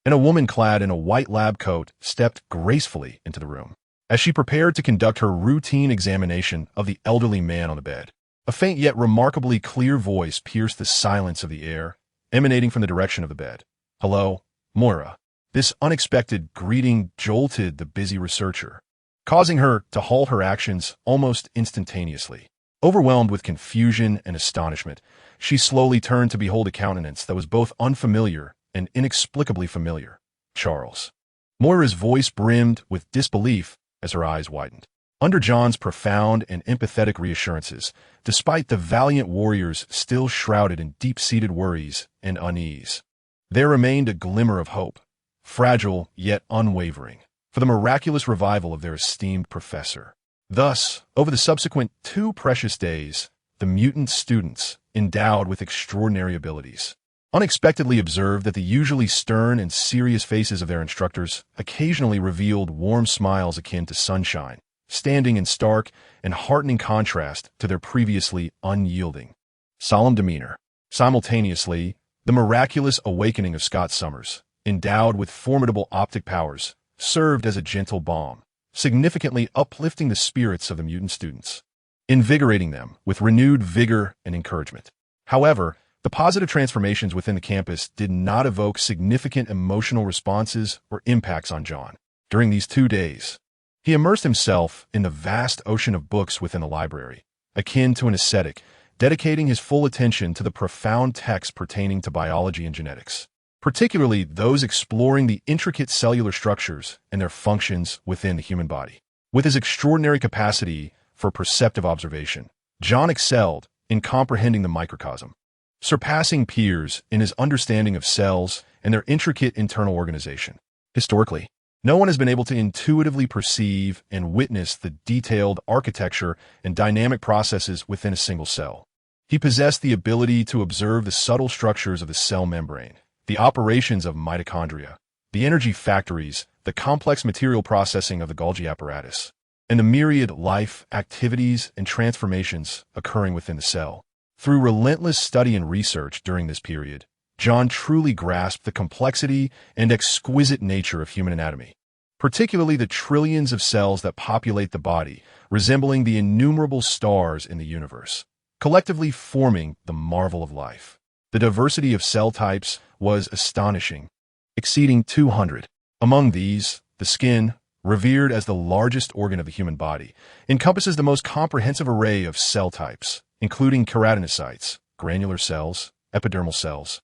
and a woman clad in a white lab coat stepped gracefully into the room. As she prepared to conduct her routine examination of the elderly man on the bed, a faint yet remarkably clear voice pierced the silence of the air, emanating from the direction of the bed. "Hello, Moira." This unexpected greeting jolted the busy researcher, causing her to halt her actions almost instantaneously. Overwhelmed with confusion and astonishment, she slowly turned to behold a countenance that was both unfamiliar and inexplicably familiar. "Charles." Moira's voice brimmed with disbelief as her eyes widened. Under John's profound and empathetic reassurances, despite the valiant warriors still shrouded in deep-seated worries and unease, there remained a glimmer of hope, fragile yet unwavering, for the miraculous revival of their esteemed professor. Thus, over the subsequent 2 precious days, the mutant students, endowed with extraordinary abilities, unexpectedly observed that the usually stern and serious faces of their instructors occasionally revealed warm smiles akin to sunshine, standing in stark and heartening contrast to their previously unyielding, solemn demeanor. Simultaneously, the miraculous awakening of Scott Summers, endowed with formidable optic powers, served as a gentle balm, significantly uplifting the spirits of the mutant students, invigorating them with renewed vigor and encouragement. However, the positive transformations within the campus did not evoke significant emotional responses or impacts on John. During these 2 days, he immersed himself in the vast ocean of books within the library, akin to an ascetic, dedicating his full attention to the profound texts pertaining to biology and genetics, particularly those exploring the intricate cellular structures and their functions within the human body. With his extraordinary capacity for perceptive observation, John excelled in comprehending the microcosm, surpassing peers in his understanding of cells and their intricate internal organization. Historically, no one has been able to intuitively perceive and witness the detailed architecture and dynamic processes within a single cell. He possessed the ability to observe the subtle structures of the cell membrane, the operations of mitochondria, the energy factories, the complex material processing of the Golgi apparatus, and the myriad life, activities, and transformations occurring within the cell. Through relentless study and research during this period, John truly grasped the complexity and exquisite nature of human anatomy, particularly the trillions of cells that populate the body, resembling the innumerable stars in the universe, collectively forming the marvel of life. The diversity of cell types was astonishing, exceeding 200. Among these, the skin, revered as the largest organ of the human body, encompasses the most comprehensive array of cell types, including keratinocytes, granular cells, epidermal cells,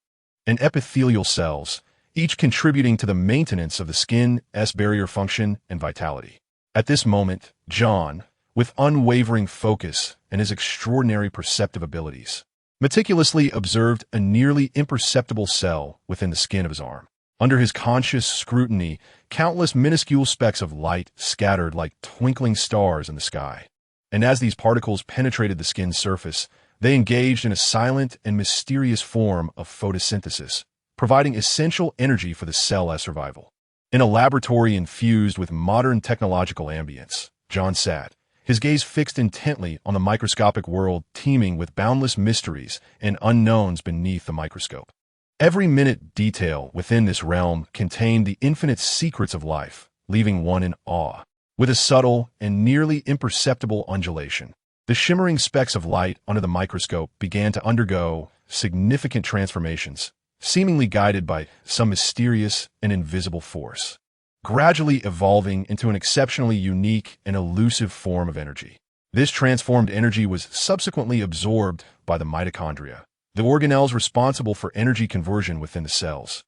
and epithelial cells, each contributing to the maintenance of the skin's barrier function and vitality. At this moment, John, with unwavering focus and his extraordinary perceptive abilities, meticulously observed a nearly imperceptible cell within the skin of his arm. Under his conscious scrutiny, countless minuscule specks of light scattered like twinkling stars in the sky. And as these particles penetrated the skin's surface, they engaged in a silent and mysterious form of photosynthesis, providing essential energy for the cell's survival. In a laboratory infused with modern technological ambience, John sat, his gaze fixed intently on the microscopic world teeming with boundless mysteries and unknowns beneath the microscope. Every minute detail within this realm contained the infinite secrets of life, leaving one in awe. With a subtle and nearly imperceptible undulation, the shimmering specks of light under the microscope began to undergo significant transformations, seemingly guided by some mysterious and invisible force, gradually evolving into an exceptionally unique and elusive form of energy. This transformed energy was subsequently absorbed by the mitochondria, the organelles responsible for energy conversion within the cells.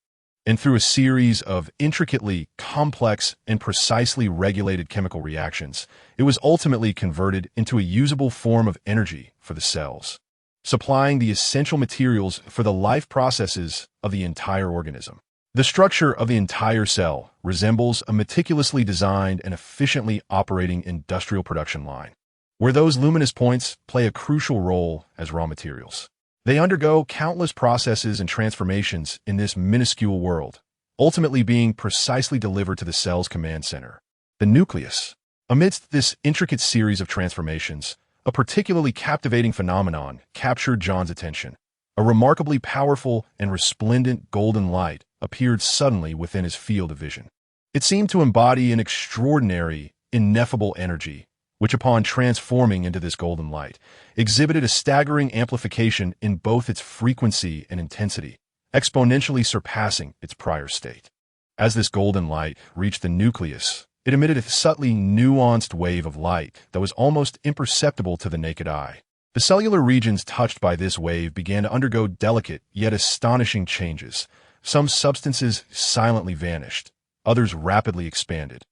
And through a series of intricately complex and precisely regulated chemical reactions, it was ultimately converted into a usable form of energy for the cells, supplying the essential materials for the life processes of the entire organism. The structure of the entire cell resembles a meticulously designed and efficiently operating industrial production line, where those luminous points play a crucial role as raw materials. They undergo countless processes and transformations in this minuscule world, ultimately being precisely delivered to the cell's command center, the nucleus. Amidst this intricate series of transformations, a particularly captivating phenomenon captured John's attention. A remarkably powerful and resplendent golden light appeared suddenly within his field of vision. It seemed to embody an extraordinary, ineffable energy, which upon transforming into this golden light, exhibited a staggering amplification in both its frequency and intensity, exponentially surpassing its prior state. As this golden light reached the nucleus, it emitted a subtly nuanced wave of light that was almost imperceptible to the naked eye. The cellular regions touched by this wave began to undergo delicate yet astonishing changes. Some substances silently vanished, others rapidly expanded,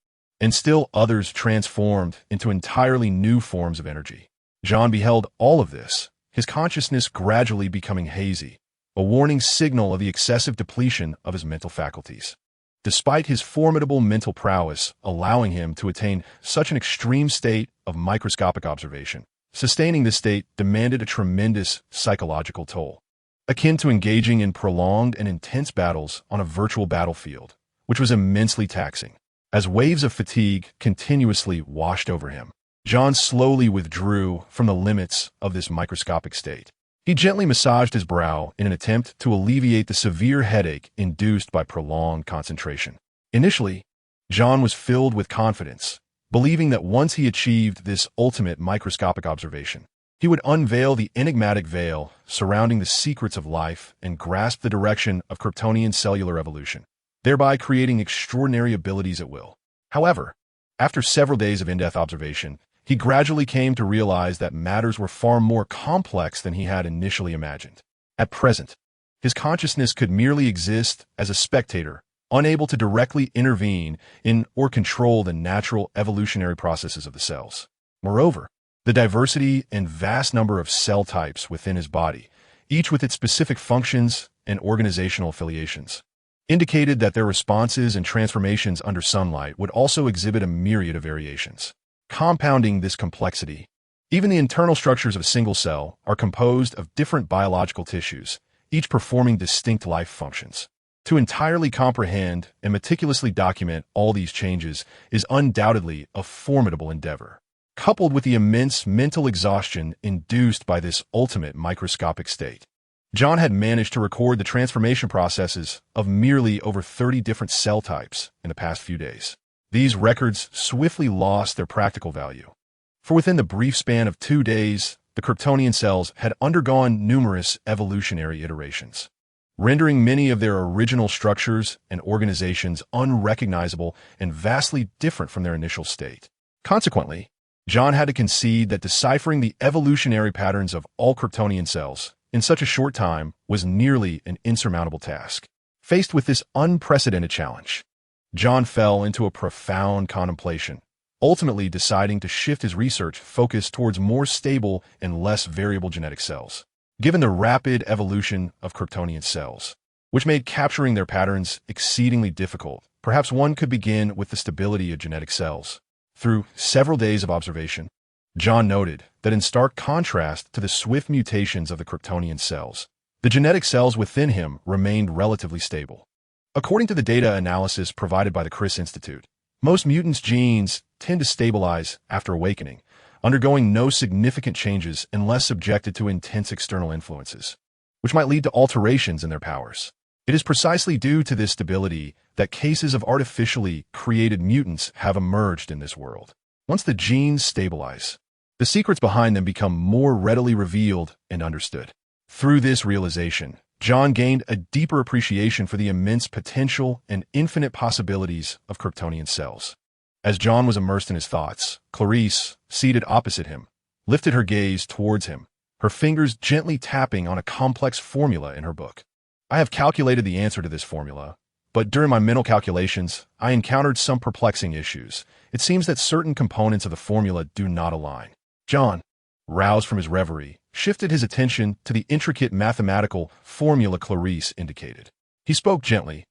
and still others transformed into entirely new forms of energy. John beheld all of this, his consciousness gradually becoming hazy, a warning signal of the excessive depletion of his mental faculties. Despite his formidable mental prowess allowing him to attain such an extreme state of microscopic observation, sustaining this state demanded a tremendous psychological toll, akin to engaging in prolonged and intense battles on a virtual battlefield, which was immensely taxing. As waves of fatigue continuously washed over him, John slowly withdrew from the limits of this microscopic state. He gently massaged his brow in an attempt to alleviate the severe headache induced by prolonged concentration. Initially, John was filled with confidence, believing that once he achieved this ultimate microscopic observation, he would unveil the enigmatic veil surrounding the secrets of life and grasp the direction of Kryptonian cellular evolution, thereby creating extraordinary abilities at will. However, after several days of in-depth observation, he gradually came to realize that matters were far more complex than he had initially imagined. At present, his consciousness could merely exist as a spectator, unable to directly intervene in or control the natural evolutionary processes of the cells. Moreover, the diversity and vast number of cell types within his body, each with its specific functions and organizational affiliations, indicated that their responses and transformations under sunlight would also exhibit a myriad of variations. Compounding this complexity, Even the internal structures of a single cell are composed of different biological tissues, each performing distinct life functions. To entirely comprehend and meticulously document all these changes is undoubtedly a formidable endeavor. Coupled with the immense mental exhaustion induced by this ultimate microscopic state, John had managed to record the transformation processes of merely over 30 different cell types in the past few days. These records swiftly lost their practical value. For within the brief span of 2 days, the Kryptonian cells had undergone numerous evolutionary iterations, rendering many of their original structures and organizations unrecognizable and vastly different from their initial state. Consequently, John had to concede that deciphering the evolutionary patterns of all Kryptonian cells in such a short time was nearly an insurmountable task. Faced with this unprecedented challenge, John fell into a profound contemplation, ultimately deciding to shift his research focus towards more stable and less variable genetic cells. Given the rapid evolution of Kryptonian cells, which made capturing their patterns exceedingly difficult, perhaps one could begin with the stability of genetic cells. Through several days of observation, John noted that in stark contrast to the swift mutations of the Kryptonian cells, the genetic cells within him remained relatively stable. According to the data analysis provided by the Crisis Institute, most mutants' genes tend to stabilize after awakening, undergoing no significant changes unless subjected to intense external influences, which might lead to alterations in their powers. It is precisely due to this stability that cases of artificially created mutants have emerged in this world. Once the genes stabilize, the secrets behind them become more readily revealed and understood. Through this realization, John gained a deeper appreciation for the immense potential and infinite possibilities of Kryptonian cells. As John was immersed in his thoughts, Clarice, seated opposite him, lifted her gaze towards him, her fingers gently tapping on a complex formula in her book. I have calculated the answer to this formula, but during my mental calculations, I encountered some perplexing issues. It seems that certain components of the formula do not align. John, roused from his reverie, shifted his attention to the intricate mathematical formula Clarice indicated. He spoke gently.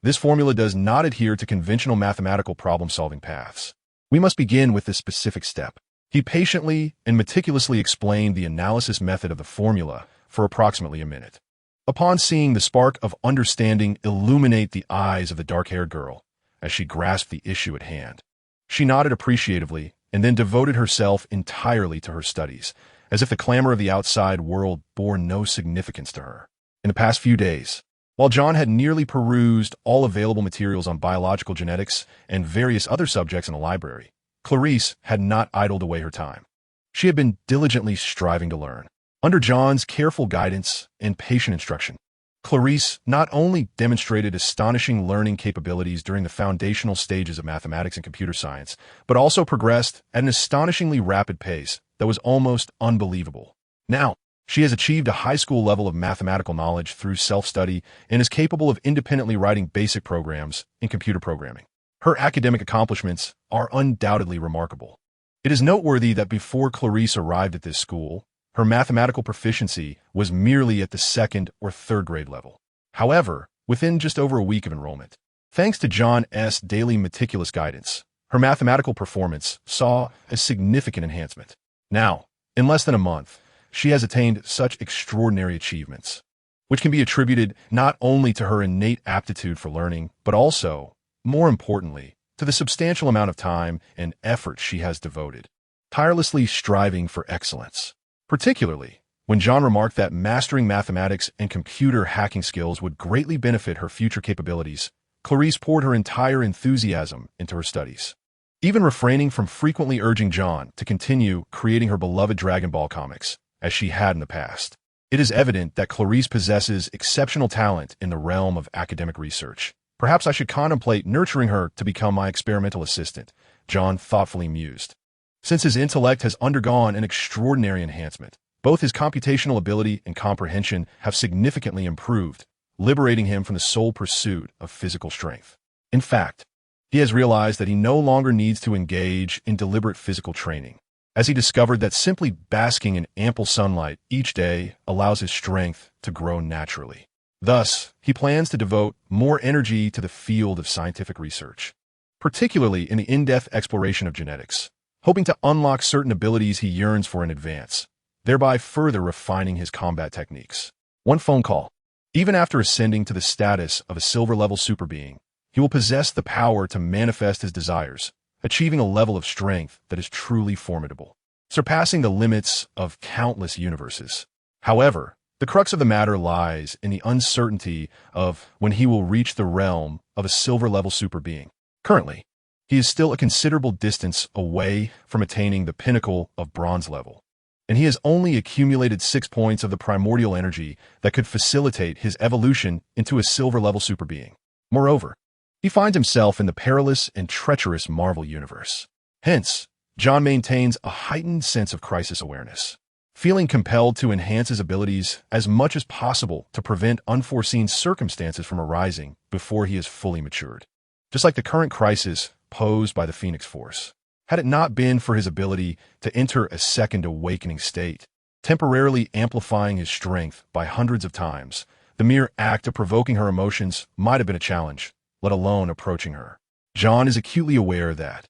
This formula does not adhere to conventional mathematical problem-solving paths. We must begin with this specific step. He patiently and meticulously explained the analysis method of the formula for approximately a minute. Upon seeing the spark of understanding illuminate the eyes of the dark-haired girl as she grasped the issue at hand, she nodded appreciatively and then devoted herself entirely to her studies, as if the clamor of the outside world bore no significance to her. In the past few days, while John had nearly perused all available materials on biological genetics and various other subjects in the library, Clarice had not idled away her time. She had been diligently striving to learn. Under John's careful guidance and patient instruction, Clarice not only demonstrated astonishing learning capabilities during the foundational stages of mathematics and computer science, but also progressed at an astonishingly rapid pace that was almost unbelievable. Now, she has achieved a high school level of mathematical knowledge through self-study and is capable of independently writing basic programs in computer programming. Her academic accomplishments are undoubtedly remarkable. It is noteworthy that before Clarice arrived at this school, her mathematical proficiency was merely at the 2nd or 3rd grade level. However, within just over a week of enrollment, thanks to John's daily meticulous guidance, her mathematical performance saw a significant enhancement. Now, in less than a month, she has attained such extraordinary achievements, which can be attributed not only to her innate aptitude for learning, but also, more importantly, to the substantial amount of time and effort she has devoted, tirelessly striving for excellence. Particularly, when John remarked that mastering mathematics and computer hacking skills would greatly benefit her future capabilities, Clarice poured her entire enthusiasm into her studies, even refraining from frequently urging John to continue creating her beloved Dragon Ball comics, as she had in the past. It is evident that Clarice possesses exceptional talent in the realm of academic research. Perhaps I should contemplate nurturing her to become my experimental assistant, John thoughtfully mused. Since his intellect has undergone an extraordinary enhancement, both his computational ability and comprehension have significantly improved, liberating him from the sole pursuit of physical strength. In fact, he has realized that he no longer needs to engage in deliberate physical training, as he discovered that simply basking in ample sunlight each day allows his strength to grow naturally. Thus, he plans to devote more energy to the field of scientific research, particularly in the in-depth exploration of genetics, hoping to unlock certain abilities he yearns for in advance, thereby further refining his combat techniques. One phone call. Even after ascending to the status of a silver-level super being, he will possess the power to manifest his desires, achieving a level of strength that is truly formidable, surpassing the limits of countless universes. However, the crux of the matter lies in the uncertainty of when he will reach the realm of a silver-level super being. Currently, he is still a considerable distance away from attaining the pinnacle of bronze level, and he has only accumulated 6 points of the primordial energy that could facilitate his evolution into a silver-level super being. Moreover, he finds himself in the perilous and treacherous Marvel universe. Hence, John maintains a heightened sense of crisis awareness, feeling compelled to enhance his abilities as much as possible to prevent unforeseen circumstances from arising before he is fully matured. Just like the current crisis posed by the Phoenix Force. Had it not been for his ability to enter a second awakening state, temporarily amplifying his strength by hundreds of times, the mere act of provoking her emotions might have been a challenge, let alone approaching her. John is acutely aware that,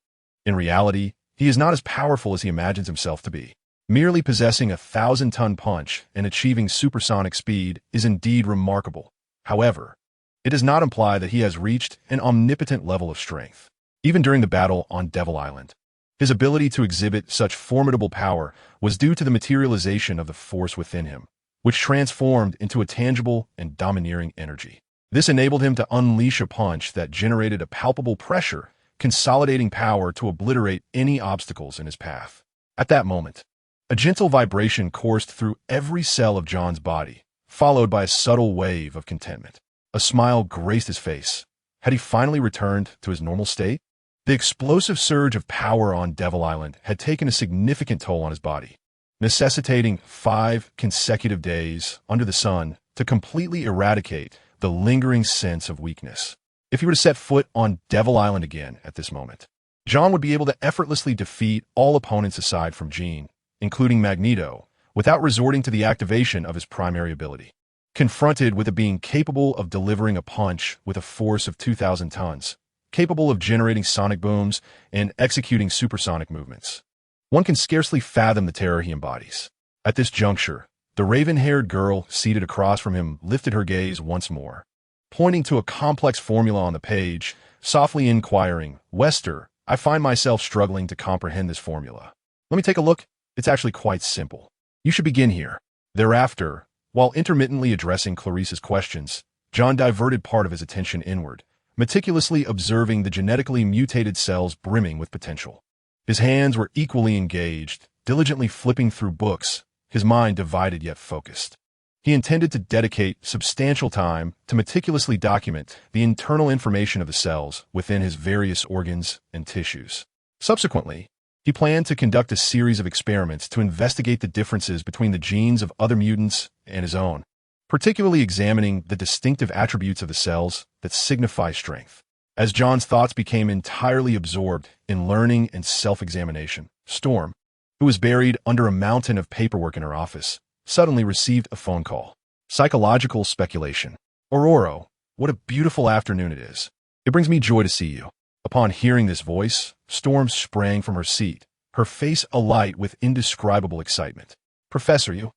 in reality, he is not as powerful as he imagines himself to be. Merely possessing a 1,000-ton punch and achieving supersonic speed is indeed remarkable. However, it does not imply that he has reached an omnipotent level of strength. Even during the battle on Devil Island, his ability to exhibit such formidable power was due to the materialization of the force within him, which transformed into a tangible and domineering energy. This enabled him to unleash a punch that generated a palpable pressure, consolidating power to obliterate any obstacles in his path. At that moment, a gentle vibration coursed through every cell of John's body, followed by a subtle wave of contentment. A smile graced his face. Had he finally returned to his normal state? The explosive surge of power on Devil Island had taken a significant toll on his body, necessitating 5 consecutive days under the sun to completely eradicate the lingering sense of weakness. If he were to set foot on Devil Island again at this moment, John would be able to effortlessly defeat all opponents aside from Jean, including Magneto, without resorting to the activation of his primary ability. Confronted with a being capable of delivering a punch with a force of 2,000 tons, capable of generating sonic booms and executing supersonic movements, one can scarcely fathom the terror he embodies. At this juncture, the raven-haired girl seated across from him lifted her gaze once more, pointing to a complex formula on the page, softly inquiring, "Wester, I find myself struggling to comprehend this formula. Let me take a look. It's actually quite simple. You should begin here." Thereafter, while intermittently addressing Clarice's questions, John diverted part of his attention inward, meticulously observing the genetically mutated cells brimming with potential. His hands were equally engaged, diligently flipping through books, his mind divided yet focused. He intended to dedicate substantial time to meticulously document the internal information of the cells within his various organs and tissues. Subsequently, he planned to conduct a series of experiments to investigate the differences between the genes of other mutants and his own, particularly examining the distinctive attributes of the cells that signify strength. As John's thoughts became entirely absorbed in learning and self-examination, Storm, who was buried under a mountain of paperwork in her office, suddenly received a phone call. Psychological speculation. "Aurora, what a beautiful afternoon it is. It brings me joy to see you." Upon hearing this voice, Storm sprang from her seat, her face alight with indescribable excitement. "Professor, you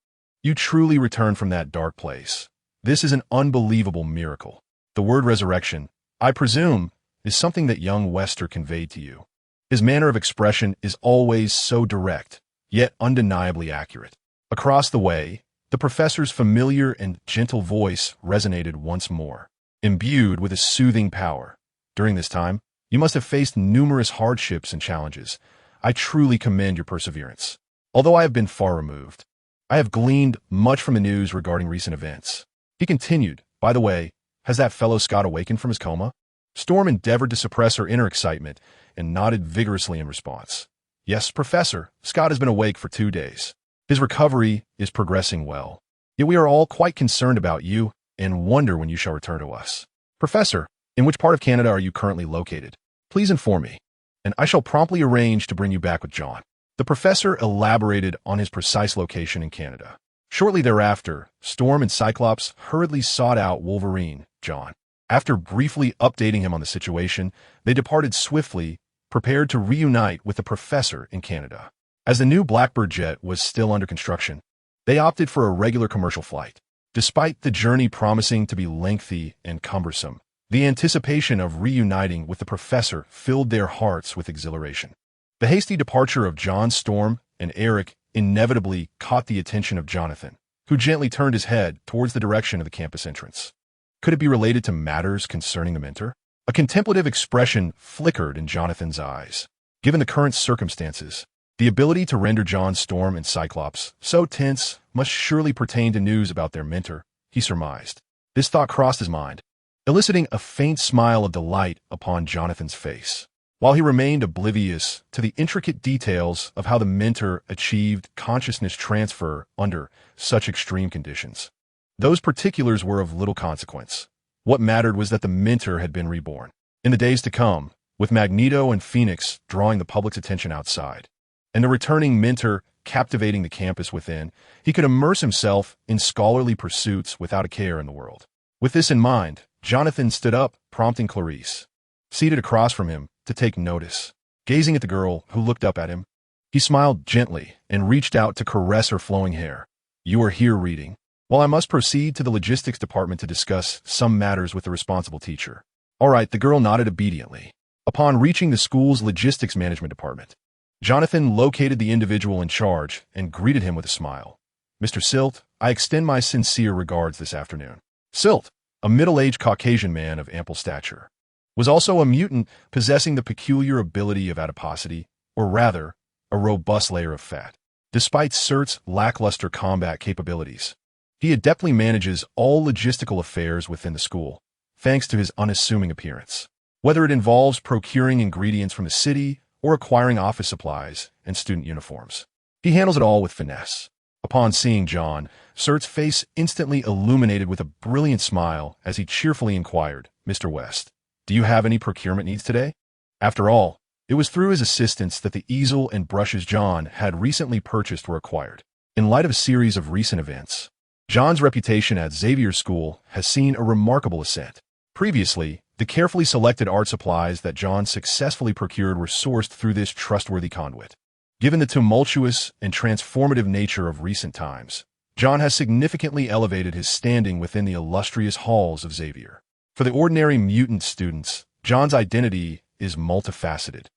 truly returned from that dark place. This is an unbelievable miracle. The word resurrection, I presume, is something that young Wester conveyed to you. His manner of expression is always so direct, yet undeniably accurate." Across the way, the professor's familiar and gentle voice resonated once more, imbued with a soothing power. "During this time, you must have faced numerous hardships and challenges. I truly commend your perseverance. Although I have been far removed, I have gleaned much from the news regarding recent events." He continued, "By the way, has that fellow Scott awakened from his coma?" Storm endeavored to suppress her inner excitement and nodded vigorously in response. "Yes, Professor, Scott has been awake for 2 days. His recovery is progressing well. Yet we are all quite concerned about you and wonder when you shall return to us. Professor, in which part of Canada are you currently located? Please inform me, and I shall promptly arrange to bring you back with John." The professor elaborated on his precise location in Canada. Shortly thereafter, Storm and Cyclops hurriedly sought out Wolverine, John. After briefly updating him on the situation, they departed swiftly, prepared to reunite with the professor in Canada. As the new Blackbird jet was still under construction, they opted for a regular commercial flight. Despite the journey promising to be lengthy and cumbersome, the anticipation of reuniting with the professor filled their hearts with exhilaration. The hasty departure of John Storm and Eric inevitably caught the attention of Jonathan, who gently turned his head towards the direction of the campus entrance. Could it be related to matters concerning the mentor? A contemplative expression flickered in Jonathan's eyes. Given the current circumstances, the ability to render John Storm and Cyclops so tense must surely pertain to news about their mentor, he surmised. This thought crossed his mind, eliciting a faint smile of delight upon Jonathan's face, while he remained oblivious to the intricate details of how the mentor achieved consciousness transfer under such extreme conditions. Those particulars were of little consequence. What mattered was that the mentor had been reborn. In the days to come, with Magneto and Phoenix drawing the public's attention outside, and the returning mentor captivating the campus within, he could immerse himself in scholarly pursuits without a care in the world. With this in mind, Jonathan stood up, prompting Clarice, seated across from him, to take notice. Gazing at the girl who looked up at him, he smiled gently and reached out to caress her flowing hair. "You are here reading, while I must proceed to the logistics department to discuss some matters with the responsible teacher." "All right," the girl nodded obediently. Upon reaching the school's logistics management department, Jonathan located the individual in charge and greeted him with a smile. "Mr. Silt, I extend my sincere regards this afternoon." Silt, a middle-aged Caucasian man of ample stature, was also a mutant possessing the peculiar ability of adiposity, or rather, a robust layer of fat. Despite Sirt's lackluster combat capabilities, he adeptly manages all logistical affairs within the school, thanks to his unassuming appearance. Whether it involves procuring ingredients from the city or acquiring office supplies and student uniforms, he handles it all with finesse. Upon seeing John, Sirt's face instantly illuminated with a brilliant smile as he cheerfully inquired, "Mr. West, do you have any procurement needs today?" After all, it was through his assistance that the easel and brushes John had recently purchased were acquired. In light of a series of recent events, John's reputation at Xavier School has seen a remarkable ascent. Previously, the carefully selected art supplies that John successfully procured were sourced through this trustworthy conduit. Given the tumultuous and transformative nature of recent times, John has significantly elevated his standing within the illustrious halls of Xavier. For the ordinary mutant students, John's identity is multifaceted.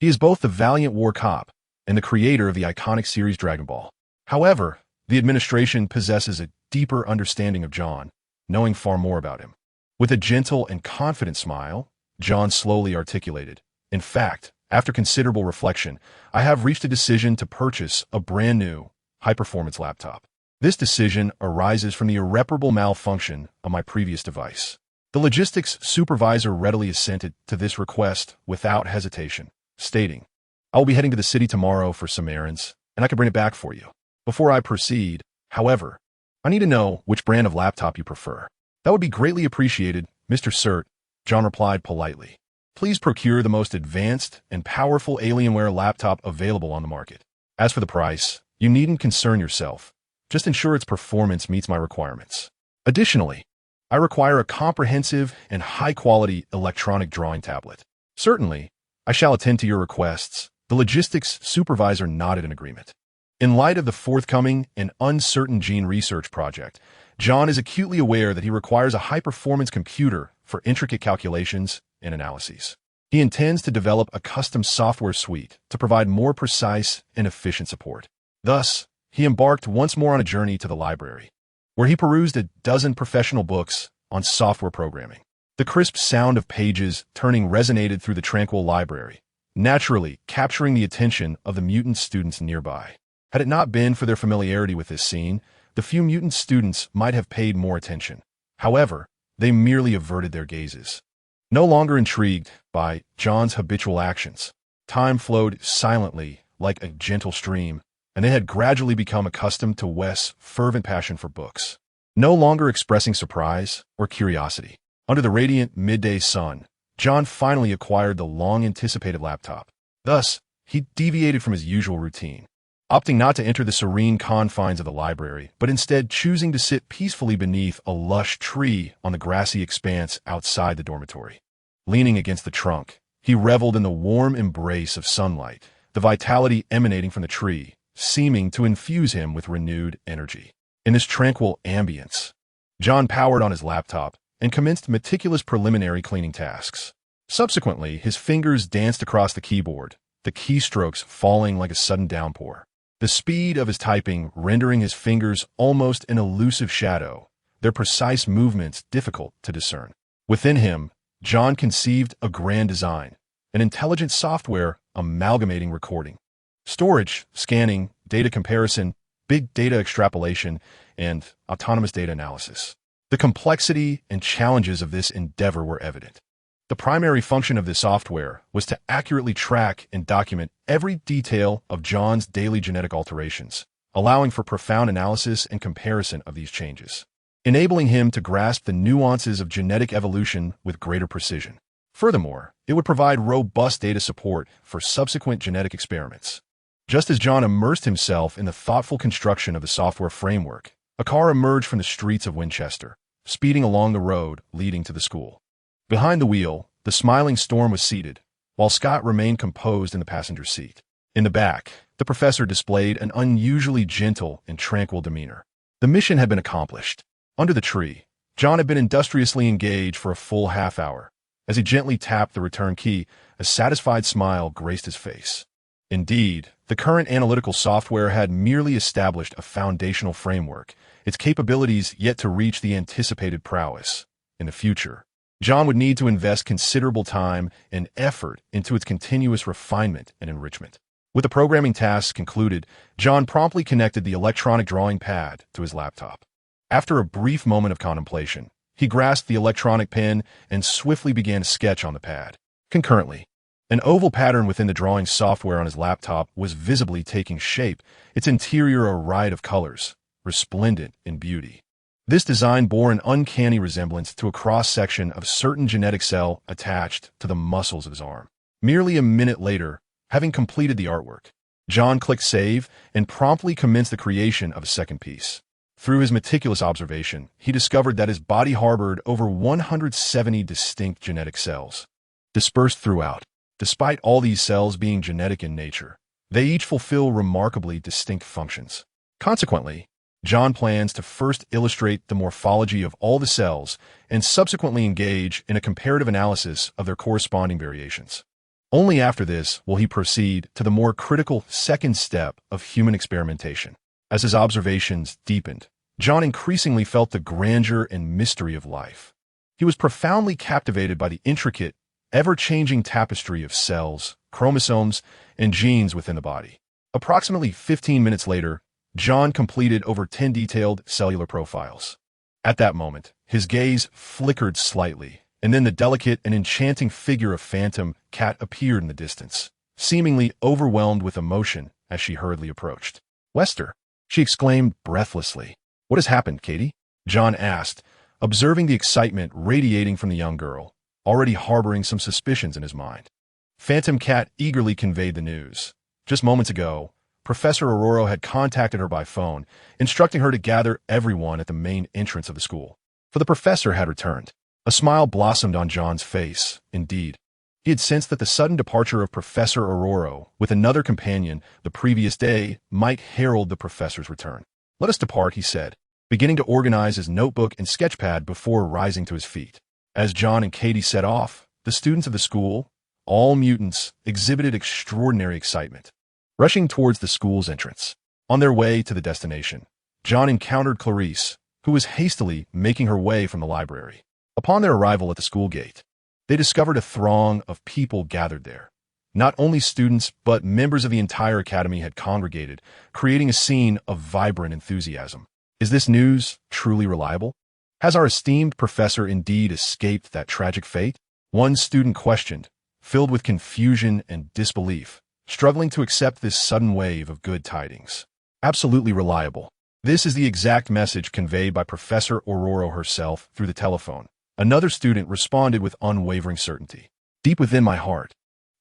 He is both the valiant war cop and the creator of the iconic series Dragon Ball. However, the administration possesses a deeper understanding of John, knowing far more about him. With a gentle and confident smile, John slowly articulated, "In fact, after considerable reflection, I have reached a decision to purchase a brand new, high-performance laptop. This decision arises from the irreparable malfunction of my previous device." The logistics supervisor readily assented to this request without hesitation, stating, "I will be heading to the city tomorrow for some errands, and I can bring it back for you. Before I proceed, however, I need to know which brand of laptop you prefer." "That would be greatly appreciated, Mr. Sirt," John replied politely. "Please procure the most advanced and powerful Alienware laptop available on the market. As for the price, you needn't concern yourself. Just ensure its performance meets my requirements. Additionally, I require a comprehensive and high-quality electronic drawing tablet." "Certainly, I shall attend to your requests." The logistics supervisor nodded in agreement. In light of the forthcoming and uncertain gene research project, John is acutely aware that he requires a high-performance computer for intricate calculations and analyses. He intends to develop a custom software suite to provide more precise and efficient support. Thus, he embarked once more on a journey to the library, where he perused a dozen professional books on software programming. The crisp sound of pages turning resonated through the tranquil library, naturally capturing the attention of the mutant students nearby. Had it not been for their familiarity with this scene, the few mutant students might have paid more attention. However, they merely averted their gazes. No longer intrigued by John's habitual actions, time flowed silently like a gentle stream, and they had gradually become accustomed to Wes's fervent passion for books. No longer expressing surprise or curiosity, under the radiant midday sun, John finally acquired the long-anticipated laptop. Thus, he deviated from his usual routine, opting not to enter the serene confines of the library, but instead choosing to sit peacefully beneath a lush tree on the grassy expanse outside the dormitory. Leaning against the trunk, He reveled in the warm embrace of sunlight, the vitality emanating from the tree, seeming to infuse him with renewed energy. In this tranquil ambience, John powered on his laptop and commenced meticulous preliminary cleaning tasks. Subsequently, his fingers danced across the keyboard, the keystrokes falling like a sudden downpour. The speed of his typing rendering his fingers almost an elusive shadow, their precise movements difficult to discern. Within him, John conceived a grand design, an intelligent software amalgamating recording, storage, scanning, data comparison, big data extrapolation, and autonomous data analysis. The complexity and challenges of this endeavor were evident. The primary function of this software was to accurately track and document every detail of John's daily genetic alterations, allowing for profound analysis and comparison of these changes, enabling him to grasp the nuances of genetic evolution with greater precision. Furthermore, it would provide robust data support for subsequent genetic experiments. Just as John immersed himself in the thoughtful construction of the software framework, a car emerged from the streets of Winchester, speeding along the road leading to the school. Behind the wheel, the smiling Storm was seated, while Scott remained composed in the passenger seat. In the back, the professor displayed an unusually gentle and tranquil demeanor. The mission had been accomplished. Under the tree, John had been industriously engaged for a full half hour. As he gently tapped the return key, a satisfied smile graced his face. Indeed, the current analytical software had merely established a foundational framework, its capabilities yet to reach the anticipated prowess. In the future, John would need to invest considerable time and effort into its continuous refinement and enrichment. With the programming tasks concluded, John promptly connected the electronic drawing pad to his laptop. After a brief moment of contemplation, he grasped the electronic pen and swiftly began to sketch on the pad. Concurrently, an oval pattern within the drawing software on his laptop was visibly taking shape, its interior a riot of colors, resplendent in beauty. This design bore an uncanny resemblance to a cross-section of a certain genetic cell attached to the muscles of his arm. Merely a minute later, having completed the artwork, John clicked save and promptly commenced the creation of a second piece. Through his meticulous observation, he discovered that his body harbored over 170 distinct genetic cells, dispersed throughout. Despite all these cells being genetic in nature, they each fulfill remarkably distinct functions. Consequently, John plans to first illustrate the morphology of all the cells and subsequently engage in a comparative analysis of their corresponding variations. Only after this will he proceed to the more critical second step of human experimentation. As his observations deepened, John increasingly felt the grandeur and mystery of life. He was profoundly captivated by the intricate, ever-changing tapestry of cells, chromosomes, and genes within the body. Approximately 15 minutes later, John completed over 10 detailed cellular profiles. At that moment, his gaze flickered slightly, and then the delicate and enchanting figure of Phantom Cat appeared in the distance, seemingly overwhelmed with emotion as she hurriedly approached. "Wester," she exclaimed breathlessly. "What has happened, Katie?" John asked, observing the excitement radiating from the young girl, already harboring some suspicions in his mind. Phantom Cat eagerly conveyed the news. Just moments ago, Professor Aurora had contacted her by phone, instructing her to gather everyone at the main entrance of the school. For the professor had returned. A smile blossomed on John's face. Indeed, he had sensed that the sudden departure of Professor Aurora with another companion the previous day might herald the professor's return. "Let us depart," he said, beginning to organize his notebook and sketchpad before rising to his feet. As John and Katie set off, the students of the school, all mutants, exhibited extraordinary excitement. Rushing towards the school's entrance. On their way to the destination, John encountered Clarice, who was hastily making her way from the library. Upon their arrival at the school gate, they discovered a throng of people gathered there. Not only students, but members of the entire academy had congregated, creating a scene of vibrant enthusiasm. Is this news truly reliable? Has our esteemed professor indeed escaped that tragic fate? One student questioned, filled with confusion and disbelief, struggling to accept this sudden wave of good tidings. Absolutely reliable. This is the exact message conveyed by Professor Aurora herself through the telephone. Another student responded with unwavering certainty. Deep within my heart,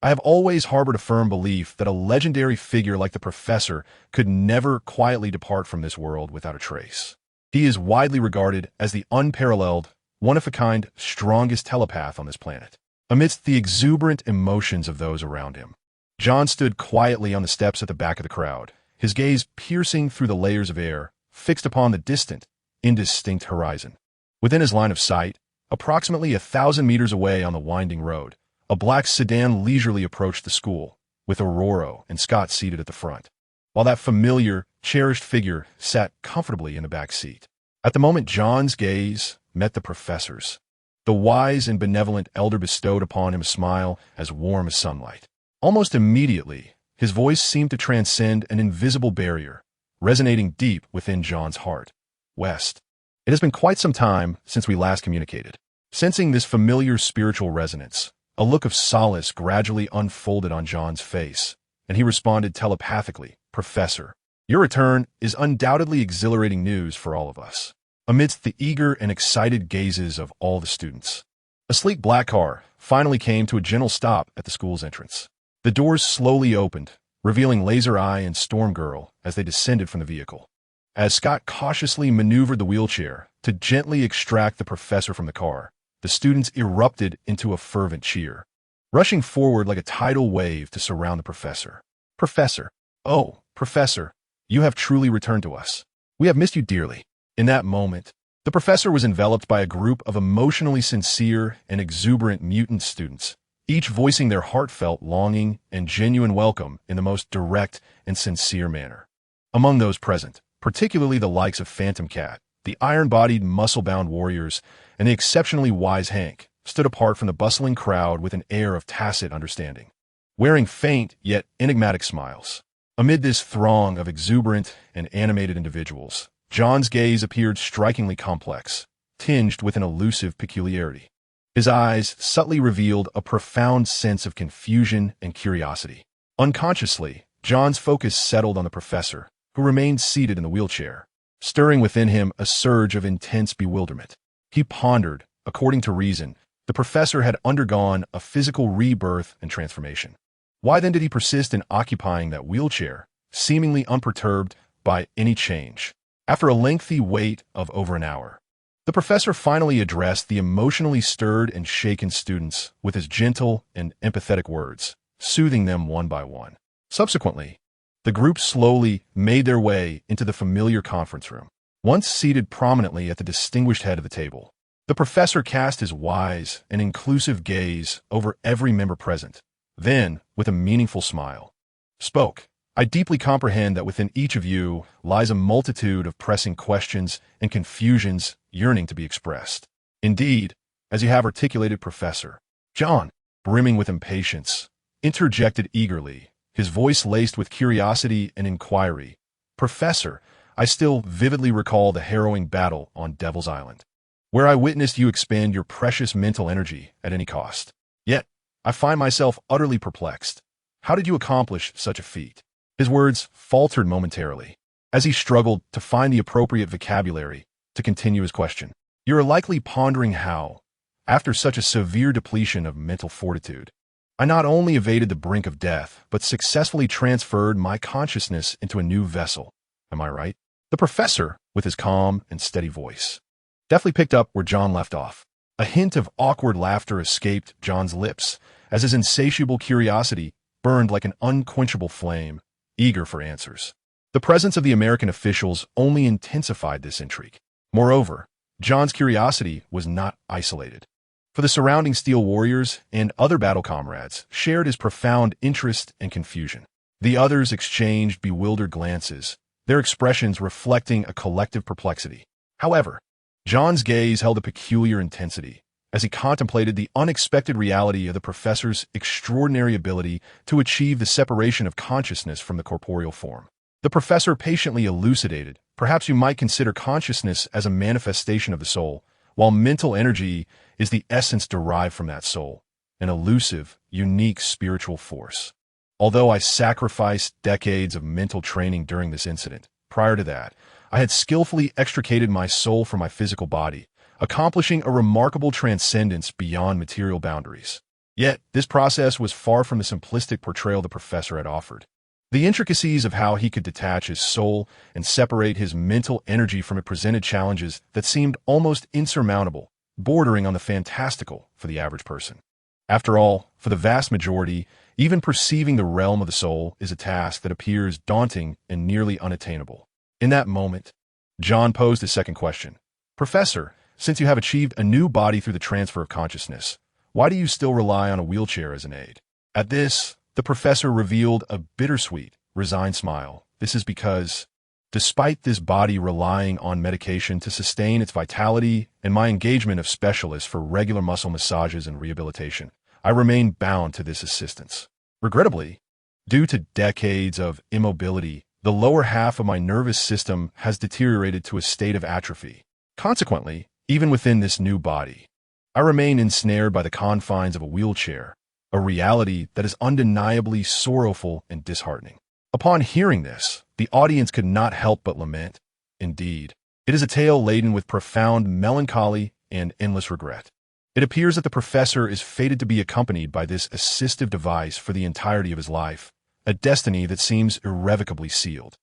I have always harbored a firm belief that a legendary figure like the professor could never quietly depart from this world without a trace. He is widely regarded as the unparalleled, one-of-a-kind, strongest telepath on this planet. amidst the exuberant emotions of those around him. John stood quietly on the steps at the back of the crowd, his gaze piercing through the layers of air, fixed upon the distant, indistinct horizon. Within his line of sight, approximately 1,000 meters away on the winding road, a black sedan leisurely approached the school, with Aurora and Scott seated at the front, while that familiar, cherished figure sat comfortably in the back seat. At the moment John's gaze met the professor's, the wise and benevolent elder bestowed upon him a smile as warm as sunlight. Almost immediately, his voice seemed to transcend an invisible barrier, resonating deep within John's heart. West. It has been quite some time since we last communicated. Sensing this familiar spiritual resonance, a look of solace gradually unfolded on John's face, and he responded telepathically, "Professor, your return is undoubtedly exhilarating news for all of us." Amidst the eager and excited gazes of all the students, a sleek black car finally came to a gentle stop at the school's entrance. The doors slowly opened, revealing Laser Eye and Storm Girl as they descended from the vehicle. As Scott cautiously maneuvered the wheelchair to gently extract the professor from the car, the students erupted into a fervent cheer, rushing forward like a tidal wave to surround the professor. "Professor! Oh, Professor, you have truly returned to us. We have missed you dearly." In that moment, the professor was enveloped by a group of emotionally sincere and exuberant mutant students, each voicing their heartfelt longing and genuine welcome in the most direct and sincere manner. Among those present, particularly the likes of Phantom Cat, the iron-bodied, muscle-bound warriors, and the exceptionally wise Hank, stood apart from the bustling crowd with an air of tacit understanding, wearing faint yet enigmatic smiles. Amid this throng of exuberant and animated individuals, John's gaze appeared strikingly complex, tinged with an elusive peculiarity. His eyes subtly revealed a profound sense of confusion and curiosity. Unconsciously, John's focus settled on the professor, who remained seated in the wheelchair, stirring within him a surge of intense bewilderment. He pondered, according to reason, the professor had undergone a physical rebirth and transformation. Why then did he persist in occupying that wheelchair, seemingly unperturbed by any change? After a lengthy wait of over an hour, the professor finally addressed the emotionally stirred and shaken students with his gentle and empathetic words, soothing them one by one. Subsequently, the group slowly made their way into the familiar conference room. Once seated prominently at the distinguished head of the table, the professor cast his wise and inclusive gaze over every member present, then, with a meaningful smile, spoke. "I deeply comprehend that within each of you lies a multitude of pressing questions and confusions yearning to be expressed. Indeed, as you have articulated, Professor." John, brimming with impatience, interjected eagerly, his voice laced with curiosity and inquiry. "Professor, I still vividly recall the harrowing battle on Devil's Island, where I witnessed you expend your precious mental energy at any cost. Yet, I find myself utterly perplexed. How did you accomplish such a feat?" His words faltered momentarily, as he struggled to find the appropriate vocabulary to continue his question. "You are likely pondering how, after such a severe depletion of mental fortitude, I not only evaded the brink of death, but successfully transferred my consciousness into a new vessel. Am I right?" The professor, with his calm and steady voice, deftly picked up where John left off. A hint of awkward laughter escaped John's lips, as his insatiable curiosity burned like an unquenchable flame, eager for answers. The presence of the American officials only intensified this intrigue. Moreover, John's curiosity was not isolated, for the surrounding steel warriors and other battle comrades shared his profound interest and confusion. The others exchanged bewildered glances, their expressions reflecting a collective perplexity. However, John's gaze held a peculiar intensity as he contemplated the unexpected reality of the professor's extraordinary ability to achieve the separation of consciousness from the corporeal form. The professor patiently elucidated, "Perhaps you might consider consciousness as a manifestation of the soul, while mental energy is the essence derived from that soul, an elusive, unique spiritual force. Although I sacrificed decades of mental training during this incident, prior to that, I had skillfully extricated my soul from my physical body, accomplishing a remarkable transcendence beyond material boundaries. Yet, this process was far from the simplistic portrayal the professor had offered. The intricacies of how he could detach his soul and separate his mental energy from it presented challenges that seemed almost insurmountable, bordering on the fantastical for the average person. After all, for the vast majority, even perceiving the realm of the soul is a task that appears daunting and nearly unattainable. In that moment, John posed a second question. Professor, since you have achieved a new body through the transfer of consciousness, why do you still rely on a wheelchair as an aid? At this, the professor revealed a bittersweet, resigned smile. This is because, despite this body relying on medication to sustain its vitality and my engagement of specialists for regular muscle massages and rehabilitation, I remain bound to this assistance. Regrettably, due to decades of immobility, the lower half of my nervous system has deteriorated to a state of atrophy. Consequently, even within this new body, I remain ensnared by the confines of a wheelchair, a reality that is undeniably sorrowful and disheartening. Upon hearing this, the audience could not help but lament. Indeed, it is a tale laden with profound melancholy and endless regret. It appears that the professor is fated to be accompanied by this assistive device for the entirety of his life, a destiny that seems irrevocably sealed.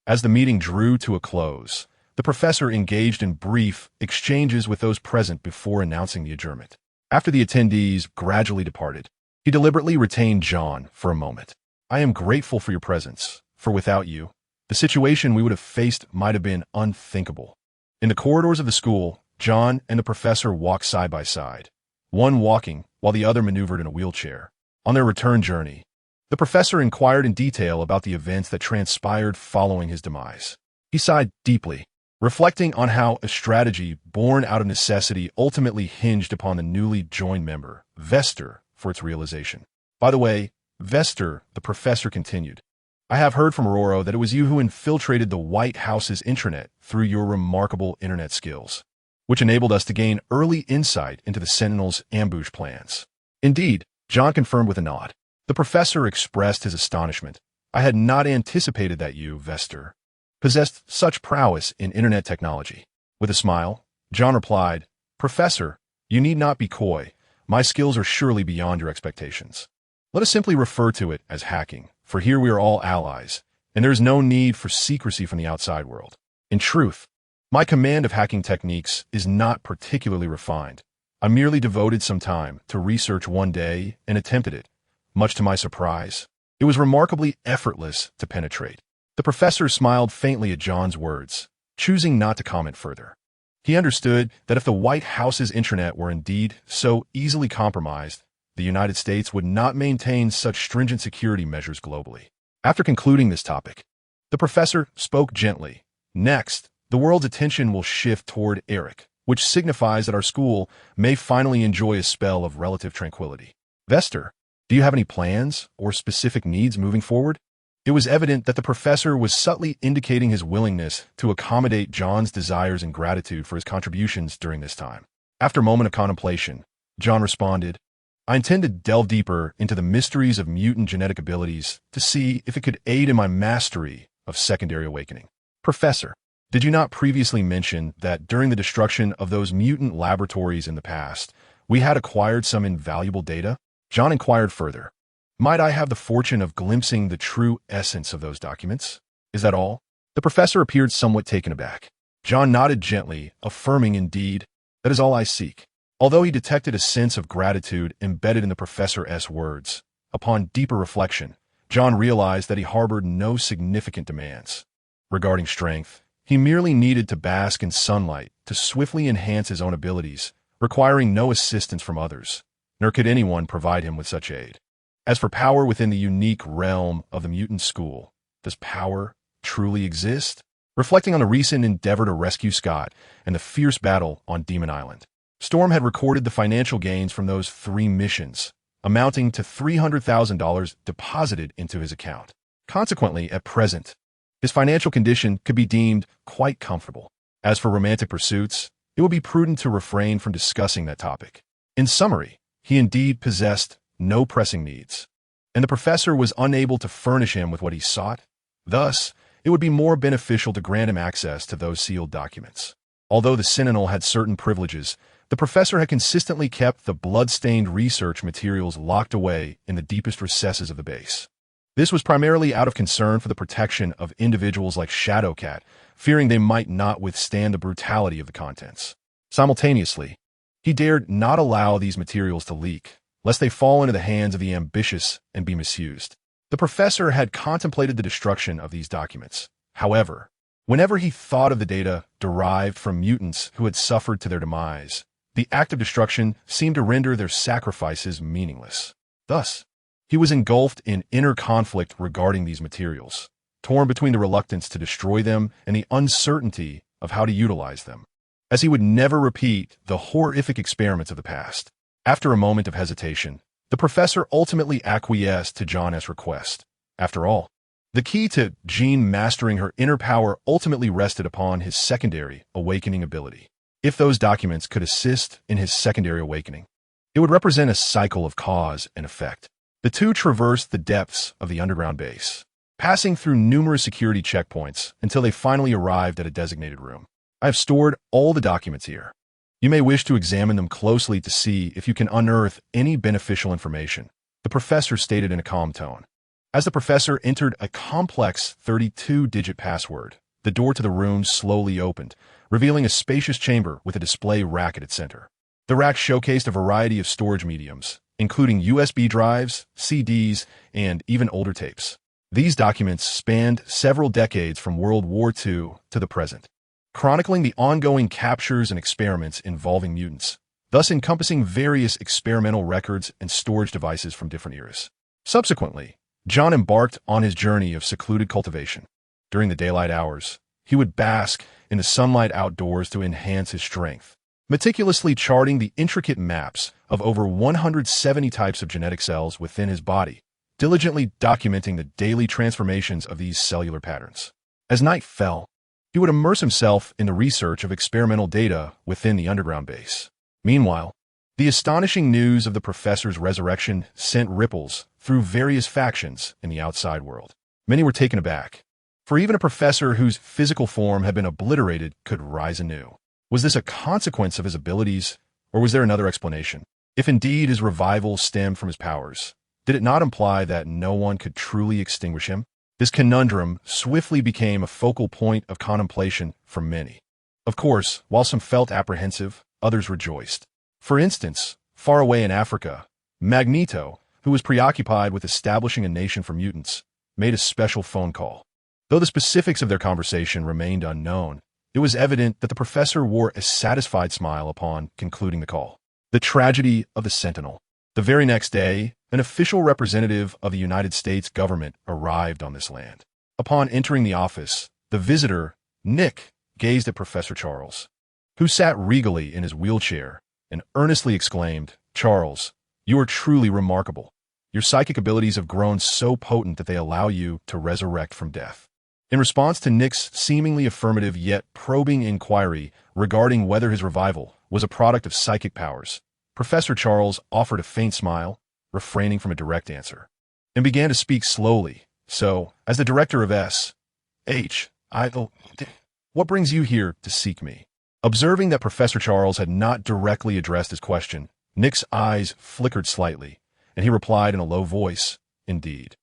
As the meeting drew to a close, the professor engaged in brief exchanges with those present before announcing the adjournment. After the attendees gradually departed, he deliberately retained John for a moment. I am grateful for your presence, for without you, the situation we would have faced might have been unthinkable. In the corridors of the school, John and the professor walked side by side, one walking while the other maneuvered in a wheelchair. On their return journey, the professor inquired in detail about the events that transpired following his demise. He sighed deeply, reflecting on how a strategy born out of necessity ultimately hinged upon the newly joined member, Vester, for its realization. By the way, Vester, the professor continued, I have heard from Aurora that it was you who infiltrated the White House's intranet through your remarkable internet skills, which enabled us to gain early insight into the Sentinels' ambush plans. Indeed, John confirmed with a nod. The professor expressed his astonishment. I had not anticipated that you, Vester, possessed such prowess in internet technology. With a smile, John replied, Professor, you need not be coy. My skills are surely beyond your expectations. Let us simply refer to it as hacking, for here we are all allies, and there is no need for secrecy from the outside world. In truth, my command of hacking techniques is not particularly refined. I merely devoted some time to research one day and attempted it. Much to my surprise, it was remarkably effortless to penetrate. The professor smiled faintly at John's words, choosing not to comment further. He understood that if the White House's intranet were indeed so easily compromised, the United States would not maintain such stringent security measures globally. After concluding this topic, the professor spoke gently. Next, the world's attention will shift toward Eric, which signifies that our school may finally enjoy a spell of relative tranquility. Vester, do you have any plans or specific needs moving forward? It was evident that the professor was subtly indicating his willingness to accommodate John's desires and gratitude for his contributions during this time. After a moment of contemplation, John responded, I intend to delve deeper into the mysteries of mutant genetic abilities to see if it could aid in my mastery of secondary awakening. Professor, did you not previously mention that during the destruction of those mutant laboratories in the past, we had acquired some invaluable data? John inquired further. Might I have the fortune of glimpsing the true essence of those documents? Is that all? The professor appeared somewhat taken aback. John nodded gently, affirming indeed, that is all I seek. Although he detected a sense of gratitude embedded in the professor's words, upon deeper reflection, John realized that he harbored no significant demands. Regarding strength, he merely needed to bask in sunlight to swiftly enhance his own abilities, requiring no assistance from others, nor could anyone provide him with such aid. As for power within the unique realm of the mutant school, does power truly exist? Reflecting on the recent endeavor to rescue Scott and the fierce battle on Demon Island, Storm had recorded the financial gains from those 3 missions, amounting to $300,000 deposited into his account. Consequently, at present, his financial condition could be deemed quite comfortable. As for romantic pursuits, it would be prudent to refrain from discussing that topic. In summary, he indeed possessed no pressing needs, and the professor was unable to furnish him with what he sought. Thus, it would be more beneficial to grant him access to those sealed documents. Although the Sentinel had certain privileges, the professor had consistently kept the blood-stained research materials locked away in the deepest recesses of the base. This was primarily out of concern for the protection of individuals like Shadowcat, fearing they might not withstand the brutality of the contents. Simultaneously, he dared not allow these materials to leak, lest they fall into the hands of the ambitious and be misused. The professor had contemplated the destruction of these documents. However, whenever he thought of the data derived from mutants who had suffered to their demise, the act of destruction seemed to render their sacrifices meaningless. Thus, he was engulfed in inner conflict regarding these materials, torn between the reluctance to destroy them and the uncertainty of how to utilize them, as he would never repeat the horrific experiments of the past. After a moment of hesitation, the professor ultimately acquiesced to John S.'s request. After all, the key to Jean mastering her inner power ultimately rested upon his secondary awakening ability. If those documents could assist in his secondary awakening, it would represent a cycle of cause and effect. The two traversed the depths of the underground base, passing through numerous security checkpoints until they finally arrived at a designated room. I have stored all the documents here. You may wish to examine them closely to see if you can unearth any beneficial information, the professor stated in a calm tone. As the professor entered a complex 32-digit password, the door to the room slowly opened, revealing a spacious chamber with a display rack at its center. The rack showcased a variety of storage mediums, including USB drives, CDs, and even older tapes. These documents spanned several decades from World War II to the present, chronicling the ongoing captures and experiments involving mutants, thus encompassing various experimental records and storage devices from different eras. Subsequently, John embarked on his journey of secluded cultivation. During the daylight hours, he would bask in the sunlight outdoors to enhance his strength, meticulously charting the intricate maps of over 170 types of genetic cells within his body, diligently documenting the daily transformations of these cellular patterns. As night fell, he would immerse himself in the research of experimental data within the underground base. Meanwhile, the astonishing news of the professor's resurrection sent ripples through various factions in the outside world. Many were taken aback, for even a professor whose physical form had been obliterated could rise anew. Was this a consequence of his abilities, or was there another explanation? If indeed his revival stemmed from his powers, did it not imply that no one could truly extinguish him? This conundrum swiftly became a focal point of contemplation for many. Of course, while some felt apprehensive, others rejoiced. For instance, far away in Africa, Magneto, who was preoccupied with establishing a nation for mutants, made a special phone call. Though the specifics of their conversation remained unknown, it was evident that the professor wore a satisfied smile upon concluding the call. The tragedy of the Sentinel. The very next day, an official representative of the United States government arrived on this land. Upon entering the office, the visitor, Nick, gazed at Professor Charles, who sat regally in his wheelchair, and earnestly exclaimed, "Charles, you are truly remarkable. Your psychic abilities have grown so potent that they allow you to resurrect from death." In response to Nick's seemingly affirmative yet probing inquiry regarding whether his revival was a product of psychic powers, Professor Charles offered a faint smile, refraining from a direct answer, and began to speak slowly. "So, as the director of what brings you here to seek me?" Observing that Professor Charles had not directly addressed his question, Nick's eyes flickered slightly, and he replied in a low voice, "Indeed.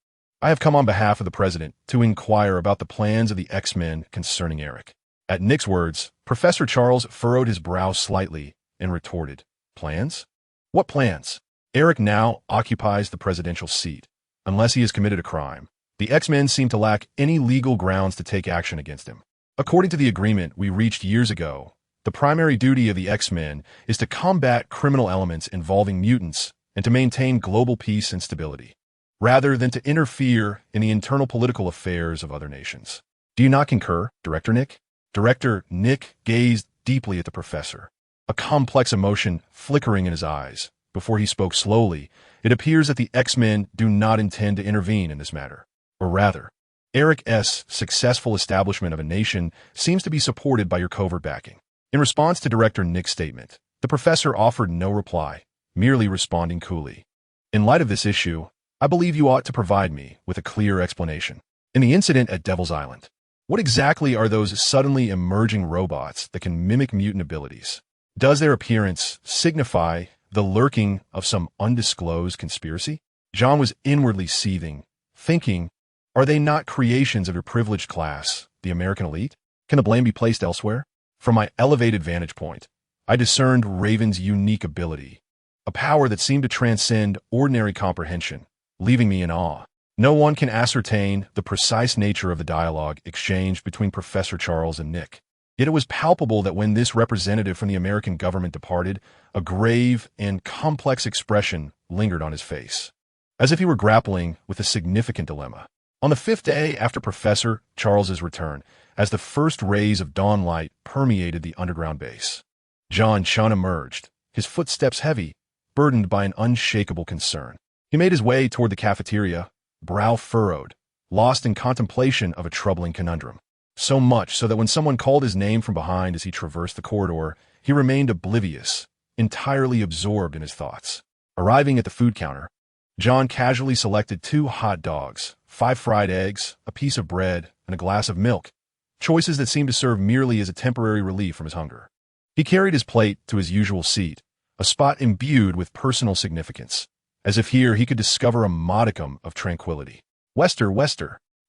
I have come on behalf of the President to inquire about the plans of the X-Men concerning Eric." At Nick's words, Professor Charles furrowed his brow slightly and retorted, "Plans? What plans? Eric now occupies the presidential seat. Unless he has committed a crime, the X-Men seem to lack any legal grounds to take action against him. According to the agreement we reached years ago, the primary duty of the X-Men is to combat criminal elements involving mutants and to maintain global peace and stability, rather than to interfere in the internal political affairs of other nations. Do you not concur, Director Nick?" Director Nick gazed deeply at the professor, a complex emotion flickering in his eyes. Before he spoke slowly, "It appears that the X-Men do not intend to intervene in this matter. Or rather, Eric's successful establishment of a nation seems to be supported by your covert backing." In response to Director Nick's statement, the professor offered no reply, merely responding coolly, "In light of this issue, I believe you ought to provide me with a clear explanation. In the incident at Devil's Island, what exactly are those suddenly emerging robots that can mimic mutant abilities? Does their appearance signify the lurking of some undisclosed conspiracy?" John was inwardly seething, thinking, are they not creations of your privileged class, the American elite? Can the blame be placed elsewhere? From my elevated vantage point, I discerned Raven's unique ability, a power that seemed to transcend ordinary comprehension, leaving me in awe. No one can ascertain the precise nature of the dialogue exchanged between Professor Charles and Nick. Yet it was palpable that when this representative from the American government departed, a grave and complex expression lingered on his face, as if he were grappling with a significant dilemma. On the 5th day after Professor Charles's return, as the first rays of dawn light permeated the underground base, John Chun emerged, his footsteps heavy, burdened by an unshakable concern. He made his way toward the cafeteria, brow furrowed, lost in contemplation of a troubling conundrum. So much so that when someone called his name from behind as he traversed the corridor, he remained oblivious, entirely absorbed in his thoughts. Arriving at the food counter, John casually selected 2 hot dogs, 5 fried eggs, a piece of bread, and a glass of milk, choices that seemed to serve merely as a temporary relief from his hunger. He carried his plate to his usual seat, a spot imbued with personal significance, as if here he could discover a modicum of tranquility. Wester.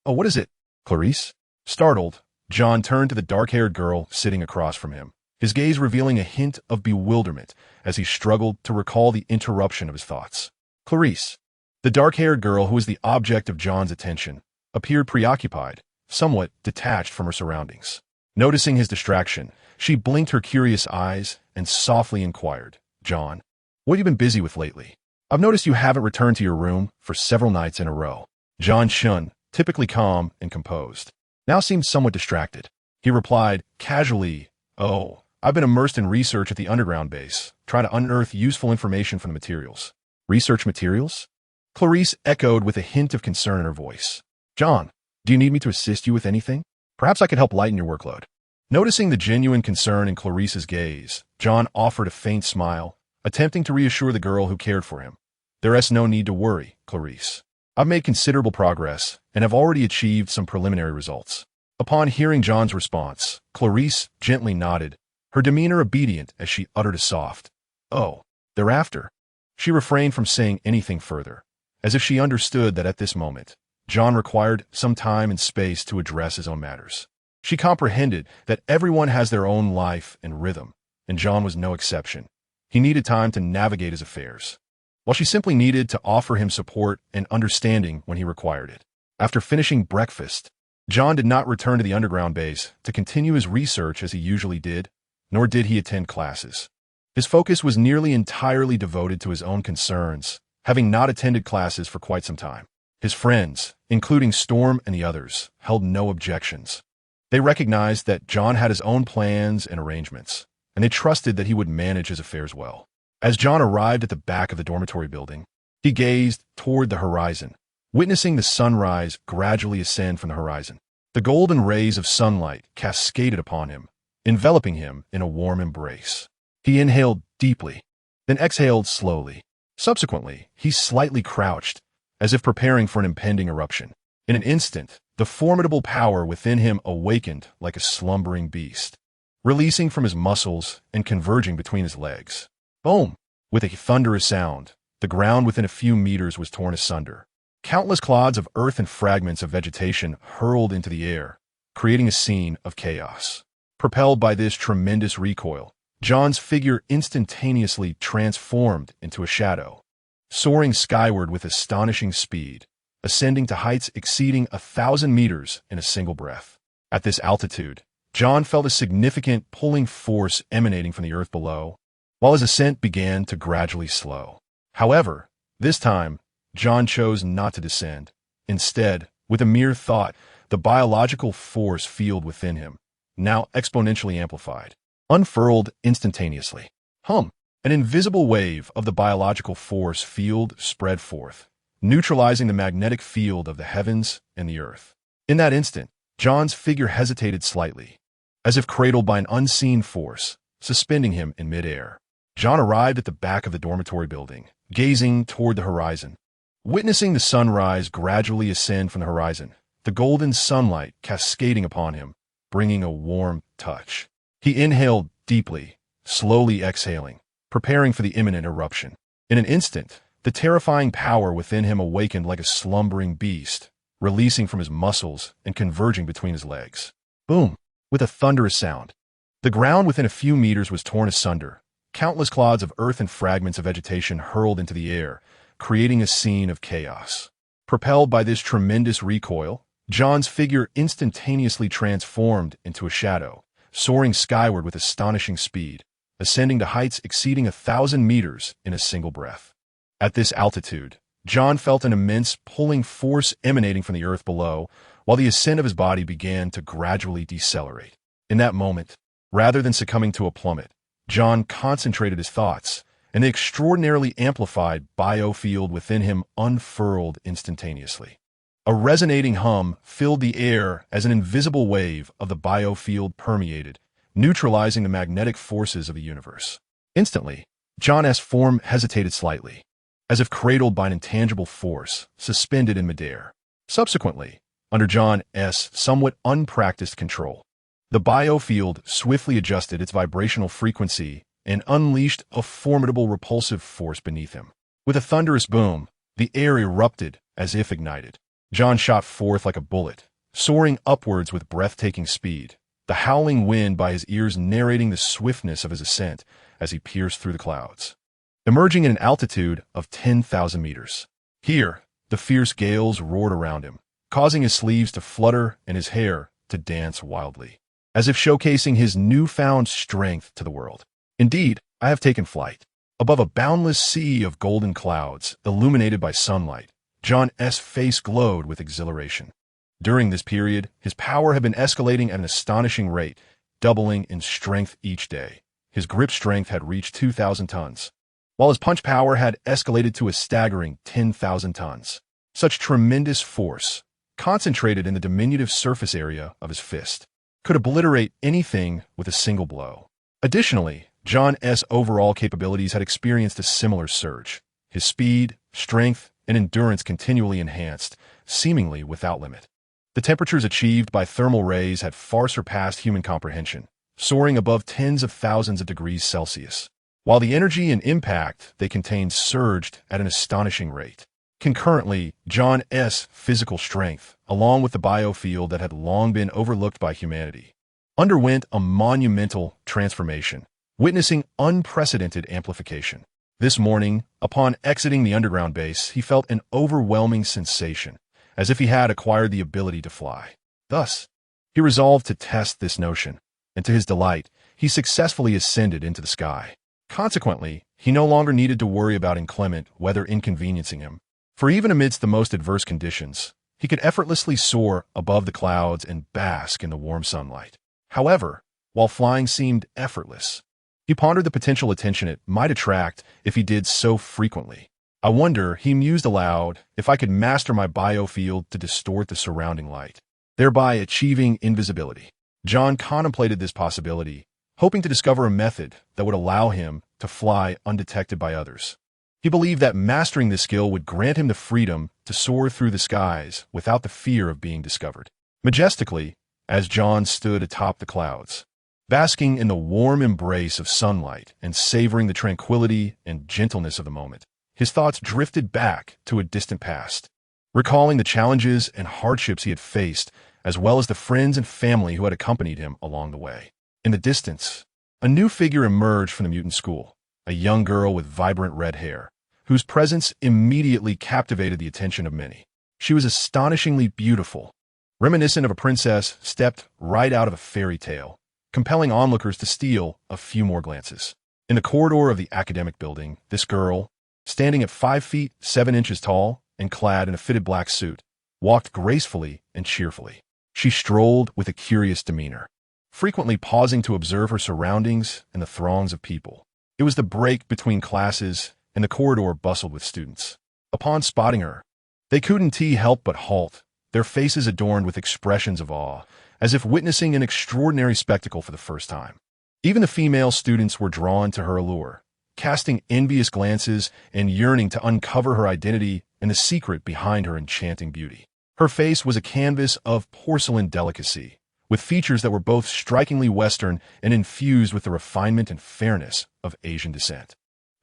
Oh, what is it? Clarice? Startled, John turned to the dark-haired girl sitting across from him, his gaze revealing a hint of bewilderment as he struggled to recall the interruption of his thoughts. Clarice. The dark-haired girl, who was the object of John's attention, appeared preoccupied, somewhat detached from her surroundings. Noticing his distraction, she blinked her curious eyes and softly inquired, John, what have you been busy with lately? I've noticed you haven't returned to your room for several nights in a row. John Chun, typically calm and composed, now seemed somewhat distracted. He replied, casually, Oh, I've been immersed in research at the underground base, trying to unearth useful information from the materials. Research materials? Clarice echoed with a hint of concern in her voice. John, do you need me to assist you with anything? Perhaps I could help lighten your workload. Noticing the genuine concern in Clarice's gaze, John offered a faint smile, attempting to reassure the girl who cared for him. There is no need to worry, Clarice. I've made considerable progress and have already achieved some preliminary results. Upon hearing John's response, Clarice gently nodded, her demeanor obedient as she uttered a soft, Oh. Thereafter, she refrained from saying anything further, as if she understood that at this moment, John required some time and space to address his own matters. She comprehended that everyone has their own life and rhythm, and John was no exception. He needed time to navigate his affairs, while she simply needed to offer him support and understanding when he required it. After finishing breakfast, John did not return to the underground base to continue his research as he usually did, nor did he attend classes. His focus was nearly entirely devoted to his own concerns, having not attended classes for quite some time. His friends, including Storm and the others, held no objections. They recognized that John had his own plans and arrangements, and they trusted that he would manage his affairs well. As John arrived at the back of the dormitory building, he gazed toward the horizon, witnessing the sunrise gradually ascend from the horizon. The golden rays of sunlight cascaded upon him, enveloping him in a warm embrace. He inhaled deeply, then exhaled slowly. Subsequently, he slightly crouched, as if preparing for an impending eruption. In an instant, the formidable power within him awakened like a slumbering beast, releasing from his muscles and converging between his legs. Boom! With a thunderous sound, the ground within a few meters was torn asunder. Countless clods of earth and fragments of vegetation hurled into the air, creating a scene of chaos. Propelled by this tremendous recoil, John's figure instantaneously transformed into a shadow, soaring skyward with astonishing speed, ascending to heights exceeding 1,000 meters in a single breath. At this altitude, John felt a significant pulling force emanating from the earth below, while his ascent began to gradually slow. However, this time, John chose not to descend. Instead, with a mere thought, the biological force field within him, now exponentially amplified, unfurled instantaneously. An invisible wave of the biological force field spread forth, neutralizing the magnetic field of the heavens and the earth. In that instant, John's figure hesitated slightly, as if cradled by an unseen force, suspending him in midair. John arrived at the back of the dormitory building, gazing toward the horizon. Witnessing the sunrise gradually ascend from the horizon, the golden sunlight cascading upon him, bringing a warm touch. He inhaled deeply, slowly exhaling, preparing for the imminent eruption. In an instant, the terrifying power within him awakened like a slumbering beast, releasing from his muscles and converging between his legs. Boom! With a thunderous sound, the ground within a few meters was torn asunder, countless clods of earth and fragments of vegetation hurled into the air, creating a scene of chaos. Propelled by this tremendous recoil, John's figure instantaneously transformed into a shadow, soaring skyward with astonishing speed, ascending to heights exceeding 1,000 meters in a single breath. At this altitude, John felt an immense pulling force emanating from the earth below, while the ascent of his body began to gradually decelerate. In that moment, rather than succumbing to a plummet, John concentrated his thoughts, and the extraordinarily amplified biofield within him unfurled instantaneously. A resonating hum filled the air as an invisible wave of the biofield permeated, neutralizing the magnetic forces of the universe. Instantly, John's form hesitated slightly, as if cradled by an intangible force, suspended in midair. Subsequently, under John's somewhat unpracticed control, the biofield swiftly adjusted its vibrational frequency and unleashed a formidable repulsive force beneath him. With a thunderous boom, the air erupted as if ignited. John shot forth like a bullet, soaring upwards with breathtaking speed, the howling wind by his ears narrating the swiftness of his ascent as he pierced through the clouds. Emerging at an altitude of 10,000 meters. Here, the fierce gales roared around him, causing his sleeves to flutter and his hair to dance wildly, as if showcasing his newfound strength to the world. Indeed, I have taken flight. Above a boundless sea of golden clouds, illuminated by sunlight, John's face glowed with exhilaration. During this period, his power had been escalating at an astonishing rate, doubling in strength each day. His grip strength had reached 2,000 tons, while his punch power had escalated to a staggering 10,000 tons. Such tremendous force, concentrated in the diminutive surface area of his fist, could obliterate anything with a single blow. Additionally, John's overall capabilities had experienced a similar surge. His speed, strength, and endurance continually enhanced, seemingly without limit. The temperatures achieved by thermal rays had far surpassed human comprehension, soaring above tens of thousands of degrees Celsius, while the energy and impact they contained surged at an astonishing rate. Concurrently, John's physical strength, along with the biofield that had long been overlooked by humanity, underwent a monumental transformation, witnessing unprecedented amplification. This morning, upon exiting the underground base, he felt an overwhelming sensation, as if he had acquired the ability to fly. Thus, he resolved to test this notion, and to his delight, he successfully ascended into the sky. Consequently, he no longer needed to worry about inclement weather inconveniencing him, for even amidst the most adverse conditions, he could effortlessly soar above the clouds and bask in the warm sunlight. However, while flying seemed effortless, he pondered the potential attention it might attract if he did so frequently. I wonder, he mused aloud, if I could master my biofield to distort the surrounding light, thereby achieving invisibility. John contemplated this possibility, hoping to discover a method that would allow him to fly undetected by others. He believed that mastering this skill would grant him the freedom to soar through the skies without the fear of being discovered. Majestically, as John stood atop the clouds, basking in the warm embrace of sunlight and savoring the tranquility and gentleness of the moment, his thoughts drifted back to a distant past, recalling the challenges and hardships he had faced, as well as the friends and family who had accompanied him along the way. In the distance, a new figure emerged from the mutant school, a young girl with vibrant red hair, whose presence immediately captivated the attention of many. She was astonishingly beautiful, reminiscent of a princess stepped right out of a fairy tale, compelling onlookers to steal a few more glances. In the corridor of the academic building, this girl, standing at 5 feet 7 inches tall and clad in a fitted black suit, walked gracefully and cheerfully. She strolled with a curious demeanor, frequently pausing to observe her surroundings and the throngs of people. It was the break between classes, and the corridor bustled with students. Upon spotting her, they couldn't help but halt, their faces adorned with expressions of awe, as if witnessing an extraordinary spectacle for the first time. Even the female students were drawn to her allure, casting envious glances and yearning to uncover her identity and the secret behind her enchanting beauty. Her face was a canvas of porcelain delicacy, with features that were both strikingly Western and infused with the refinement and fairness of Asian descent.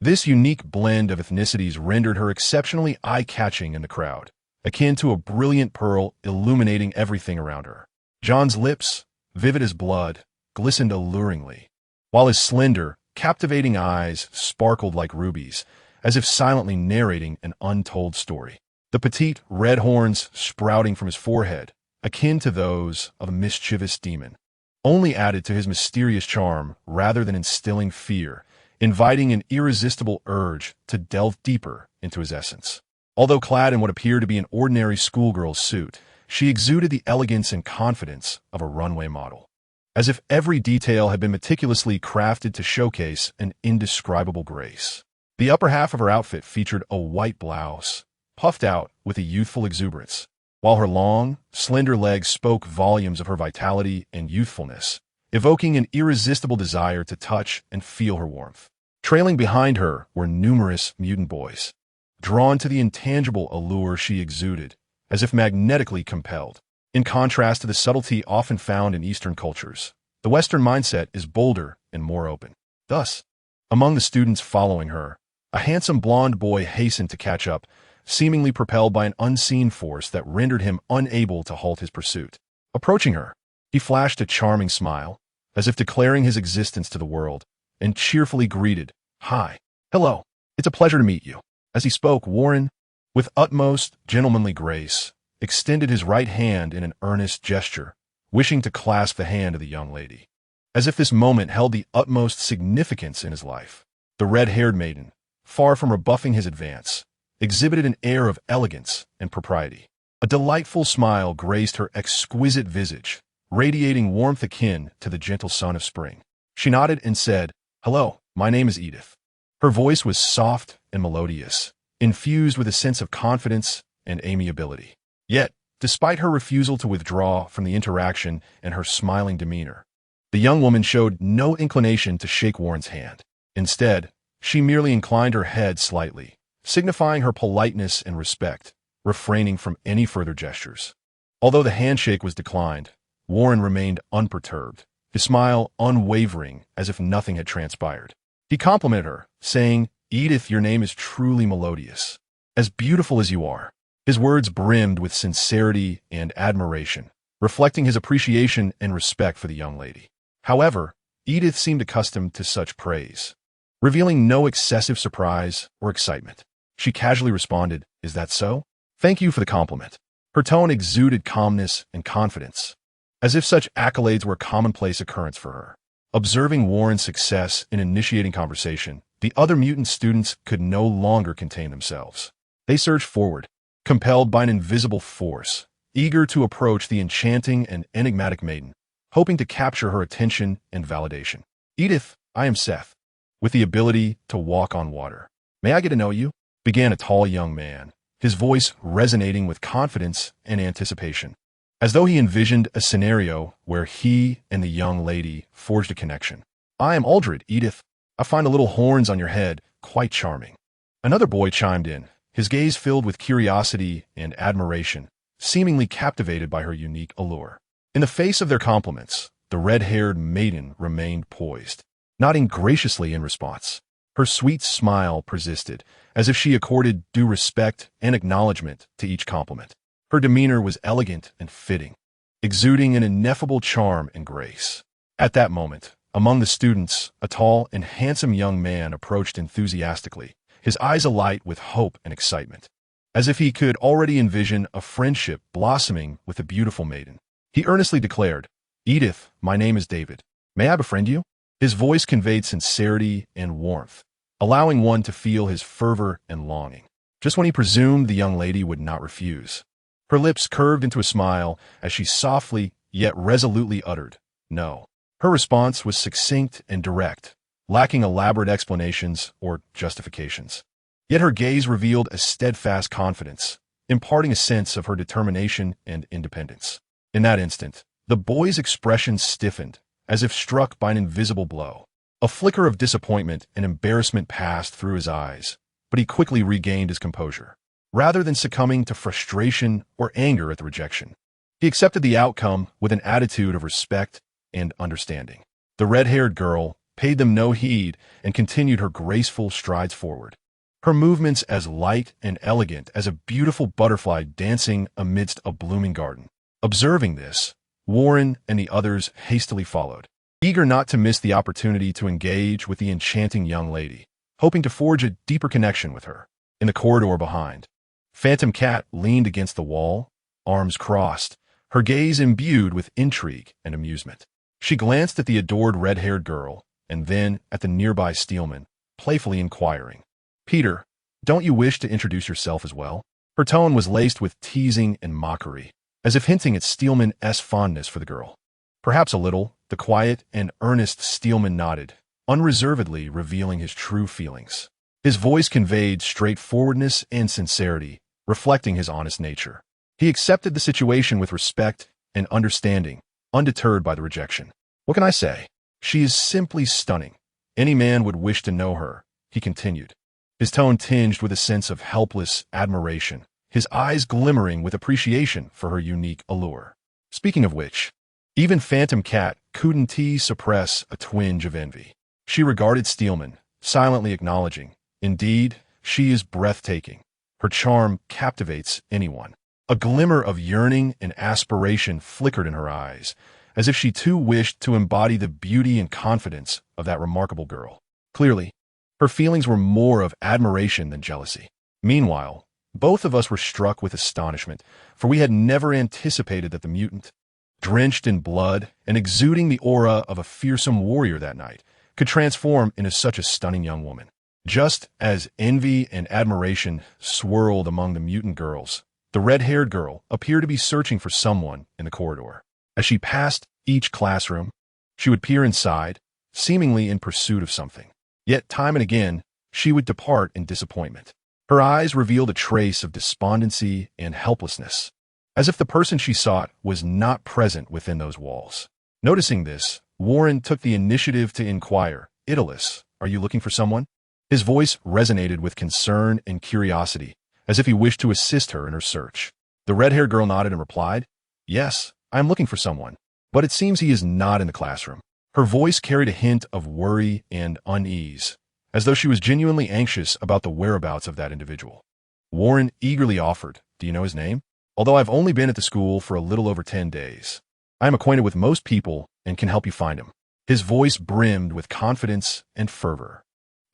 This unique blend of ethnicities rendered her exceptionally eye-catching in the crowd, akin to a brilliant pearl illuminating everything around her. John's lips, vivid as blood, glistened alluringly, while his slender, captivating eyes sparkled like rubies, as if silently narrating an untold story. The petite red horns sprouting from his forehead, akin to those of a mischievous demon, only added to his mysterious charm rather than instilling fear, inviting an irresistible urge to delve deeper into his essence. Although clad in what appeared to be an ordinary schoolgirl's suit, she exuded the elegance and confidence of a runway model, as if every detail had been meticulously crafted to showcase an indescribable grace. The upper half of her outfit featured a white blouse, puffed out with a youthful exuberance, while her long, slender legs spoke volumes of her vitality and youthfulness, evoking an irresistible desire to touch and feel her warmth. Trailing behind her were numerous mutant boys, drawn to the intangible allure she exuded, as if magnetically compelled. In contrast to the subtlety often found in Eastern cultures, the Western mindset is bolder and more open. Thus, among the students following her, a handsome blonde boy hastened to catch up, seemingly propelled by an unseen force that rendered him unable to halt his pursuit. Approaching her, he flashed a charming smile, as if declaring his existence to the world, and cheerfully greeted, "Hi. Hello. It's a pleasure to meet you." As he spoke, Warren, with utmost gentlemanly grace, extended his right hand in an earnest gesture, wishing to clasp the hand of the young lady, as if this moment held the utmost significance in his life. The red-haired maiden, far from rebuffing his advance, exhibited an air of elegance and propriety. A delightful smile graced her exquisite visage, radiating warmth akin to the gentle sun of spring. She nodded and said, "Hello, my name is Edith." Her voice was soft and melodious, infused with a sense of confidence and amiability. Yet, despite her refusal to withdraw from the interaction and her smiling demeanor, the young woman showed no inclination to shake Warren's hand. Instead, she merely inclined her head slightly, signifying her politeness and respect, refraining from any further gestures. Although the handshake was declined, Warren remained unperturbed, his smile unwavering as if nothing had transpired. He complimented her, saying, "Edith, your name is truly melodious. As beautiful as you are." His words brimmed with sincerity and admiration, reflecting his appreciation and respect for the young lady. However, Edith seemed accustomed to such praise, revealing no excessive surprise or excitement. She casually responded, "Is that so? Thank you for the compliment." Her tone exuded calmness and confidence, as if such accolades were a commonplace occurrence for her. Observing Warren's success in initiating conversation, the other mutant students could no longer contain themselves. They surged forward, compelled by an invisible force, eager to approach the enchanting and enigmatic maiden, hoping to capture her attention and validation. "Edith, I am Seth, with the ability to walk on water. May I get to know you?" began a tall young man, his voice resonating with confidence and anticipation, as though he envisioned a scenario where he and the young lady forged a connection. "I am Aldred, Edith. I find the little horns on your head quite charming." Another boy chimed in, his gaze filled with curiosity and admiration, seemingly captivated by her unique allure. In the face of their compliments, the red-haired maiden remained poised, nodding graciously in response. Her sweet smile persisted, as if she accorded due respect and acknowledgement to each compliment. Her demeanor was elegant and fitting, exuding an ineffable charm and grace. At that moment, among the students, a tall and handsome young man approached enthusiastically, his eyes alight with hope and excitement, as if he could already envision a friendship blossoming with the beautiful maiden. He earnestly declared, "Edith, my name is David. May I befriend you?" His voice conveyed sincerity and warmth, allowing one to feel his fervor and longing. Just when he presumed the young lady would not refuse, her lips curved into a smile as she softly yet resolutely uttered, "No." Her response was succinct and direct, lacking elaborate explanations or justifications. Yet her gaze revealed a steadfast confidence, imparting a sense of her determination and independence. In that instant, the boy's expression stiffened, as if struck by an invisible blow. A flicker of disappointment and embarrassment passed through his eyes, but he quickly regained his composure. Rather than succumbing to frustration or anger at the rejection, he accepted the outcome with an attitude of respect and understanding. The red-haired girl paid them no heed and continued her graceful strides forward, her movements as light and elegant as a beautiful butterfly dancing amidst a blooming garden. Observing this, Warren and the others hastily followed, eager not to miss the opportunity to engage with the enchanting young lady, hoping to forge a deeper connection with her. In the corridor behind, Phantom Cat leaned against the wall, arms crossed, her gaze imbued with intrigue and amusement. She glanced at the adored red-haired girl, and then at the nearby Steelman, playfully inquiring, "Peter, don't you wish to introduce yourself as well?" Her tone was laced with teasing and mockery, as if hinting at Steelman's fondness for the girl. Perhaps a little, the quiet and earnest Steelman nodded, unreservedly revealing his true feelings. His voice conveyed straightforwardness and sincerity, reflecting his honest nature. He accepted the situation with respect and understanding, undeterred by the rejection. "What can I say? She is simply stunning. Any man would wish to know her," he continued, his tone tinged with a sense of helpless admiration, his eyes glimmering with appreciation for her unique allure. Speaking of which, even Phantom Cat couldn't suppress a twinge of envy. She regarded Steelman, silently acknowledging, "Indeed, she is breathtaking. Her charm captivates anyone." A glimmer of yearning and aspiration flickered in her eyes, as if she too wished to embody the beauty and confidence of that remarkable girl. Clearly, her feelings were more of admiration than jealousy. Meanwhile, both of us were struck with astonishment, for we had never anticipated that the mutant, drenched in blood and exuding the aura of a fearsome warrior that night, could transform into such a stunning young woman. Just as envy and admiration swirled among the mutant girls, the red-haired girl appeared to be searching for someone in the corridor. As she passed each classroom, she would peer inside, seemingly in pursuit of something. Yet time and again, she would depart in disappointment. Her eyes revealed a trace of despondency and helplessness, as if the person she sought was not present within those walls. Noticing this, Warren took the initiative to inquire, "Idolus, are you looking for someone?" His voice resonated with concern and curiosity, as if he wished to assist her in her search. The red-haired girl nodded and replied, "Yes, I am looking for someone, but it seems he is not in the classroom." Her voice carried a hint of worry and unease, as though she was genuinely anxious about the whereabouts of that individual. Warren eagerly offered, "Do you know his name? Although I've only been at the school for a little over 10 days. I am acquainted with most people and can help you find him." His voice brimmed with confidence and fervor,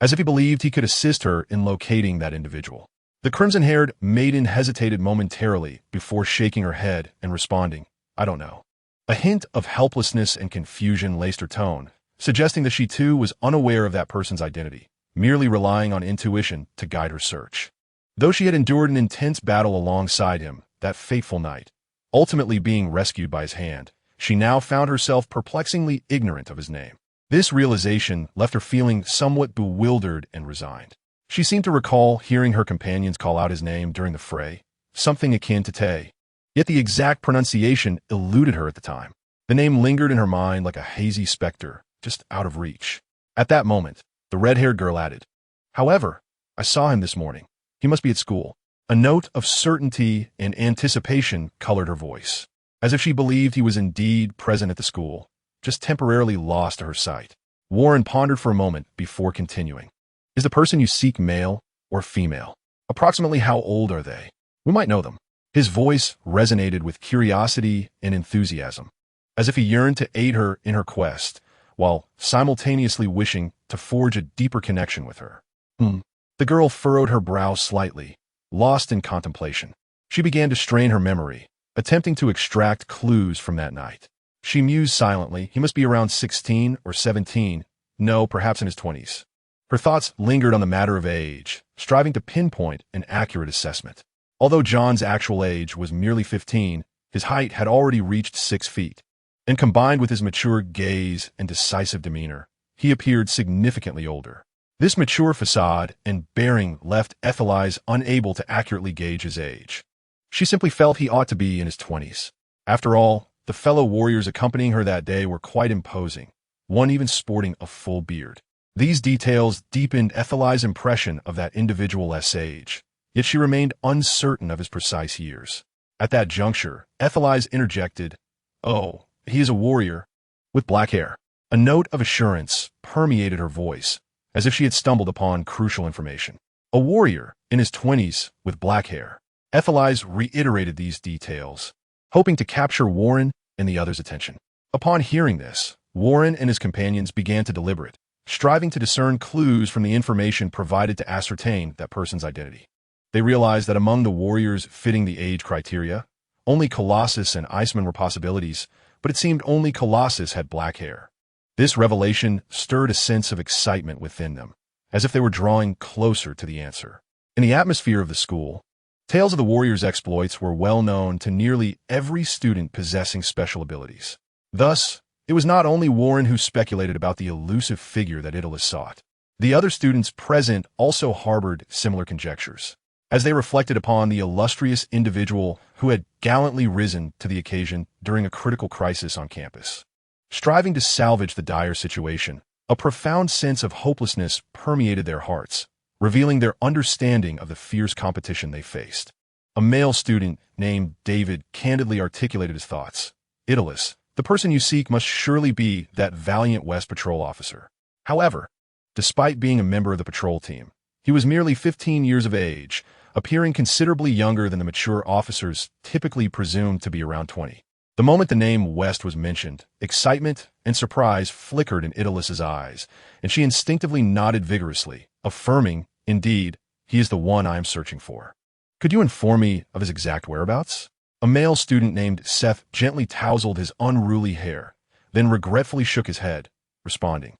as if he believed he could assist her in locating that individual. The crimson-haired maiden hesitated momentarily before shaking her head and responding, "I don't know." A hint of helplessness and confusion laced her tone, suggesting that she too was unaware of that person's identity, merely relying on intuition to guide her search. Though she had endured an intense battle alongside him that fateful night, ultimately being rescued by his hand, she now found herself perplexingly ignorant of his name. This realization left her feeling somewhat bewildered and resigned. She seemed to recall hearing her companions call out his name during the fray, something akin to Tay. Yet the exact pronunciation eluded her at the time. The name lingered in her mind like a hazy specter, just out of reach. At that moment, the red-haired girl added, "However, I saw him this morning. He must be at school." A note of certainty and anticipation colored her voice, as if she believed he was indeed present at the school, just temporarily lost to her sight. Warren pondered for a moment before continuing. "Is the person you seek male or female? Approximately how old are they? We might know them." His voice resonated with curiosity and enthusiasm, as if he yearned to aid her in her quest, while simultaneously wishing to forge a deeper connection with her. The girl furrowed her brow slightly, lost in contemplation. She began to strain her memory, attempting to extract clues from that night. She mused silently. He must be around 16 or 17, no, perhaps in his 20s. Her thoughts lingered on the matter of age, striving to pinpoint an accurate assessment. Although John's actual age was merely 15, his height had already reached 6 feet, and combined with his mature gaze and decisive demeanor, he appeared significantly older. This mature facade and bearing left Ethelize unable to accurately gauge his age. She simply felt he ought to be in his 20s. After all, the fellow warriors accompanying her that day were quite imposing, one even sporting a full beard. These details deepened Ethelize's impression of that individual's age, yet she remained uncertain of his precise years. At that juncture, Ethelize interjected, "Oh, he is a warrior with black hair." A note of assurance permeated her voice, as if she had stumbled upon crucial information. A warrior in his 20s with black hair. Ethelize reiterated these details, hoping to capture Warren and the others' attention. Upon hearing this, Warren and his companions began to deliberate, striving to discern clues from the information provided to ascertain that person's identity. They realized that among the warriors fitting the age criteria, only Colossus and Iceman were possibilities, but it seemed only Colossus had black hair. This revelation stirred a sense of excitement within them, as if they were drawing closer to the answer. In the atmosphere of the school, tales of the warriors' exploits were well known to nearly every student possessing special abilities. Thus, it was not only Warren who speculated about the elusive figure that Italus sought. The other students present also harbored similar conjectures, as they reflected upon the illustrious individual who had gallantly risen to the occasion during a critical crisis on campus. Striving to salvage the dire situation, a profound sense of hopelessness permeated their hearts, revealing their understanding of the fierce competition they faced. A male student named David candidly articulated his thoughts. "Italus, the person you seek must surely be that valiant West Patrol officer." However, despite being a member of the patrol team, he was merely 15 years of age, appearing considerably younger than the mature officers typically presumed to be around 20. The moment the name West was mentioned, excitement and surprise flickered in Italus's eyes, and she instinctively nodded vigorously, affirming, "Indeed, he is the one I am searching for." "Could you inform me of his exact whereabouts?" A male student named Seth gently tousled his unruly hair, then regretfully shook his head, responding,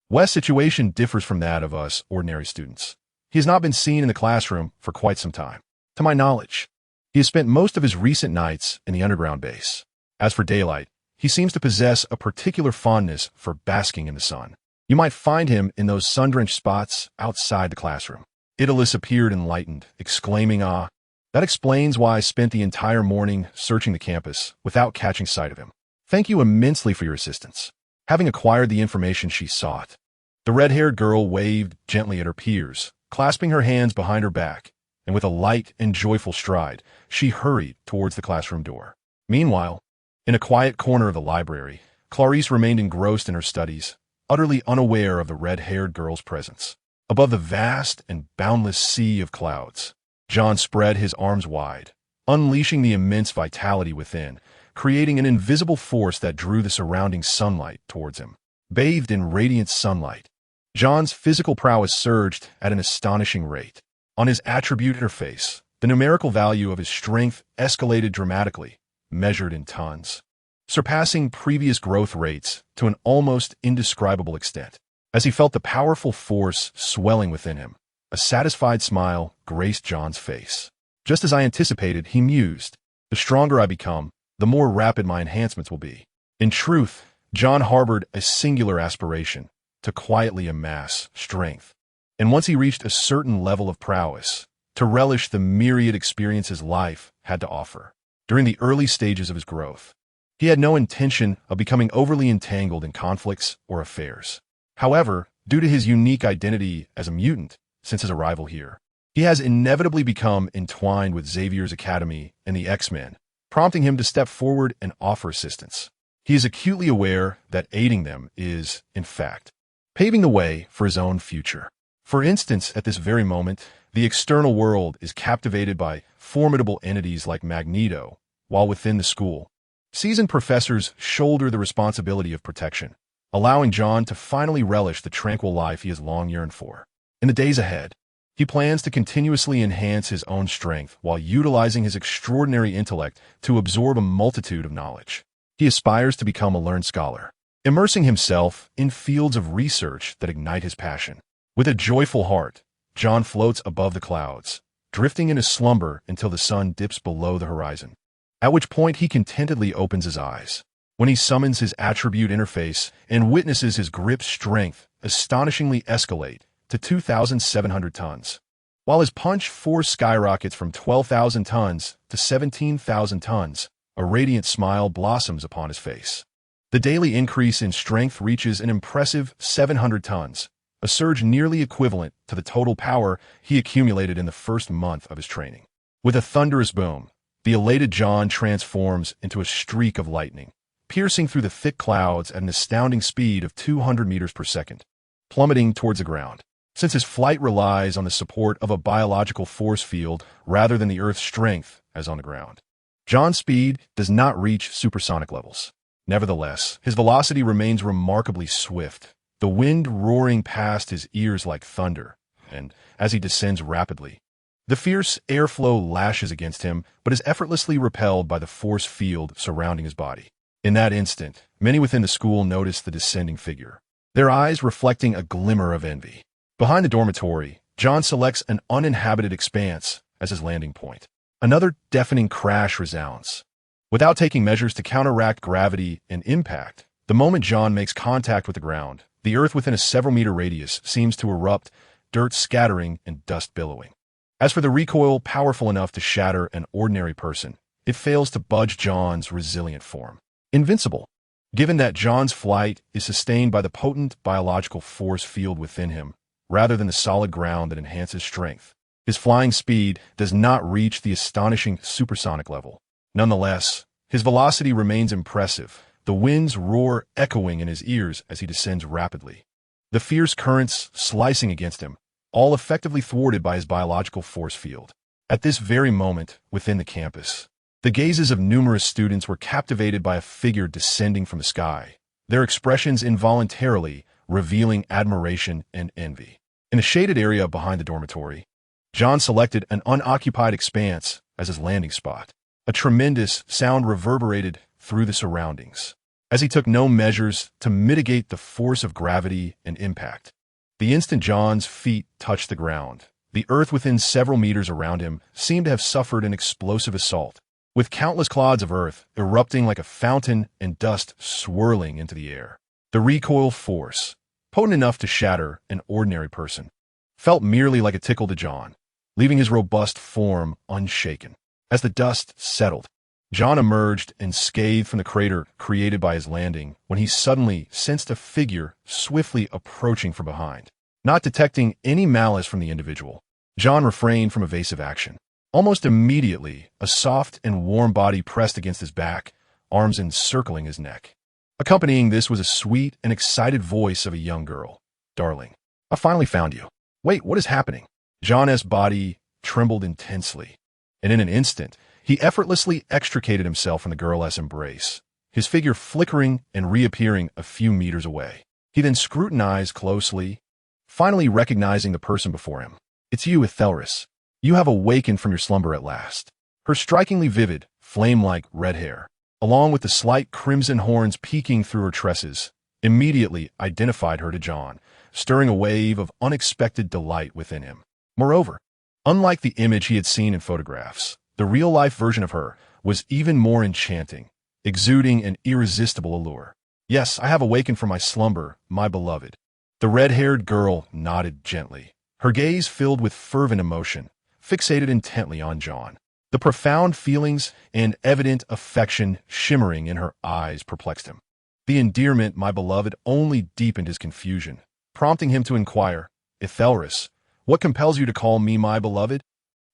"West's situation differs from that of us ordinary students. He has not been seen in the classroom for quite some time. To my knowledge, he has spent most of his recent nights in the underground base. As for daylight, he seems to possess a particular fondness for basking in the sun. You might find him in those sun-drenched spots outside the classroom." Italus appeared enlightened, exclaiming, "Ah, that explains why I spent the entire morning searching the campus without catching sight of him. Thank you immensely for your assistance." Having acquired the information she sought, the red-haired girl waved gently at her peers, clasping her hands behind her back, and with a light and joyful stride, she hurried towards the classroom door. Meanwhile, in a quiet corner of the library, Clarice remained engrossed in her studies, utterly unaware of the red-haired girl's presence. Above the vast and boundless sea of clouds, John spread his arms wide, unleashing the immense vitality within, creating an invisible force that drew the surrounding sunlight towards him. Bathed in radiant sunlight, John's physical prowess surged at an astonishing rate. On his attribute interface, the numerical value of his strength escalated dramatically, measured in tons, surpassing previous growth rates to an almost indescribable extent. As he felt the powerful force swelling within him, a satisfied smile graced John's face. "Just as I anticipated," he mused, "the stronger I become, the more rapid my enhancements will be." In truth, John harbored a singular aspiration to quietly amass strength, and once he reached a certain level of prowess, to relish the myriad experiences life had to offer. During the early stages of his growth, he had no intention of becoming overly entangled in conflicts or affairs. However, due to his unique identity as a mutant since his arrival here, he has inevitably become entwined with Xavier's Academy and the X-Men, prompting him to step forward and offer assistance. He is acutely aware that aiding them is, in fact, paving the way for his own future. For instance, at this very moment, the external world is captivated by formidable entities like Magneto, while within the school, seasoned professors shoulder the responsibility of protection, allowing John to finally relish the tranquil life he has long yearned for. In the days ahead, he plans to continuously enhance his own strength while utilizing his extraordinary intellect to absorb a multitude of knowledge. He aspires to become a learned scholar, immersing himself in fields of research that ignite his passion. With a joyful heart, John floats above the clouds, drifting in a slumber until the sun dips below the horizon, at which point he contentedly opens his eyes. When he summons his attribute interface and witnesses his grip's strength astonishingly escalate to 2,700 tons, while his punch force skyrockets from 12,000 tons to 17,000 tons, a radiant smile blossoms upon his face. The daily increase in strength reaches an impressive 700 tons, a surge nearly equivalent to the total power he accumulated in the first month of his training. With a thunderous boom, the elated John transforms into a streak of lightning, piercing through the thick clouds at an astounding speed of 200 meters per second, plummeting towards the ground. Since his flight relies on the support of a biological force field rather than the Earth's strength as on the ground, John's speed does not reach supersonic levels. Nevertheless, his velocity remains remarkably swift, the wind roaring past his ears like thunder, and as he descends rapidly, the fierce airflow lashes against him but is effortlessly repelled by the force field surrounding his body. In that instant, many within the school notice the descending figure, their eyes reflecting a glimmer of envy. Behind the dormitory, John selects an uninhabited expanse as his landing point. Another deafening crash resounds. Without taking measures to counteract gravity and impact, the moment John makes contact with the ground, the earth within a several-meter radius seems to erupt, dirt scattering and dust billowing. As for the recoil powerful enough to shatter an ordinary person, it fails to budge John's resilient form. Invincible. Given that John's flight is sustained by the potent biological force field within him, rather than the solid ground that enhances strength, his flying speed does not reach the astonishing supersonic level. Nonetheless, his velocity remains impressive, the wind's roar echoing in his ears as he descends rapidly. The fierce currents slicing against him, all effectively thwarted by his biological force field. At this very moment, within the campus, the gazes of numerous students were captivated by a figure descending from the sky, their expressions involuntarily revealing admiration and envy. In a shaded area behind the dormitory, John selected an unoccupied expanse as his landing spot. A tremendous sound reverberated through the surroundings, as he took no measures to mitigate the force of gravity and impact. The instant John's feet touched the ground, the earth within several meters around him seemed to have suffered an explosive assault, with countless clods of earth erupting like a fountain and dust swirling into the air. The recoil force, potent enough to shatter an ordinary person, felt merely like a tickle to John, leaving his robust form unshaken. As the dust settled, John emerged unscathed from the crater created by his landing when he suddenly sensed a figure swiftly approaching from behind. Not detecting any malice from the individual, John refrained from evasive action. Almost immediately, a soft and warm body pressed against his back, arms encircling his neck. Accompanying this was a sweet and excited voice of a young girl. "Darling, I finally found you. Wait, what is happening?" John's body trembled intensely, and in an instant, he effortlessly extricated himself from the girl's embrace, his figure flickering and reappearing a few meters away. He then scrutinized closely, finally recognizing the person before him. "It's you, Ethelris. You have awakened from your slumber at last." Her strikingly vivid, flame-like red hair, along with the slight crimson horns peeking through her tresses, immediately identified her to John, stirring a wave of unexpected delight within him. Moreover, unlike the image he had seen in photographs, the real-life version of her was even more enchanting, exuding an irresistible allure. "Yes, I have awakened from my slumber, my beloved." The red-haired girl nodded gently, her gaze filled with fervent emotion, fixated intently on John. The profound feelings and evident affection shimmering in her eyes perplexed him. The endearment, "my beloved," only deepened his confusion, prompting him to inquire, "Ethelris, what compels you to call me my beloved?"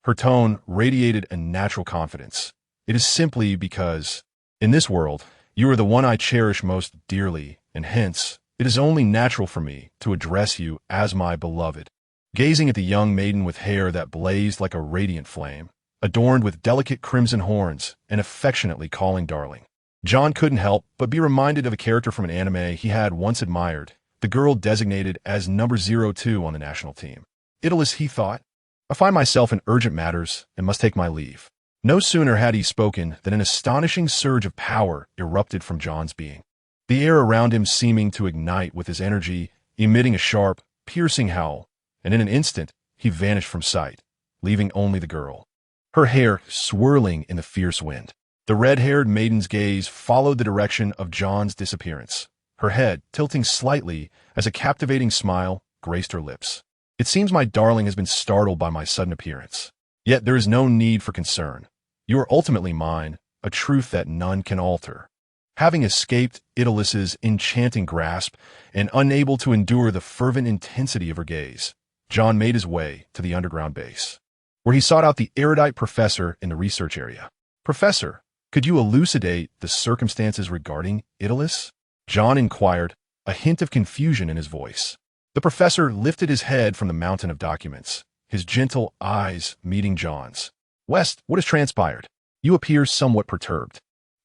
Her tone radiated a natural confidence. "It is simply because, in this world, you are the one I cherish most dearly, and hence, it is only natural for me to address you as my beloved." Gazing at the young maiden with hair that blazed like a radiant flame, adorned with delicate crimson horns, and affectionately calling darling, John couldn't help but be reminded of a character from an anime he had once admired, the girl designated as number 02 on the national team. Idyllis, he thought. "I find myself in urgent matters and must take my leave." No sooner had he spoken than an astonishing surge of power erupted from John's being, the air around him seeming to ignite with his energy, emitting a sharp, piercing howl, and in an instant he vanished from sight, leaving only the girl, her hair swirling in the fierce wind. The red-haired maiden's gaze followed the direction of John's disappearance, her head tilting slightly as a captivating smile graced her lips. "It seems my darling has been startled by my sudden appearance. Yet there is no need for concern. You are ultimately mine, a truth that none can alter." Having escaped Idyllis's enchanting grasp and unable to endure the fervent intensity of her gaze, John made his way to the underground base, where he sought out the erudite professor in the research area. "Professor, could you elucidate the circumstances regarding Idyllis?" John inquired, a hint of confusion in his voice. The professor lifted his head from the mountain of documents, his gentle eyes meeting John's. "West, what has transpired? You appear somewhat perturbed."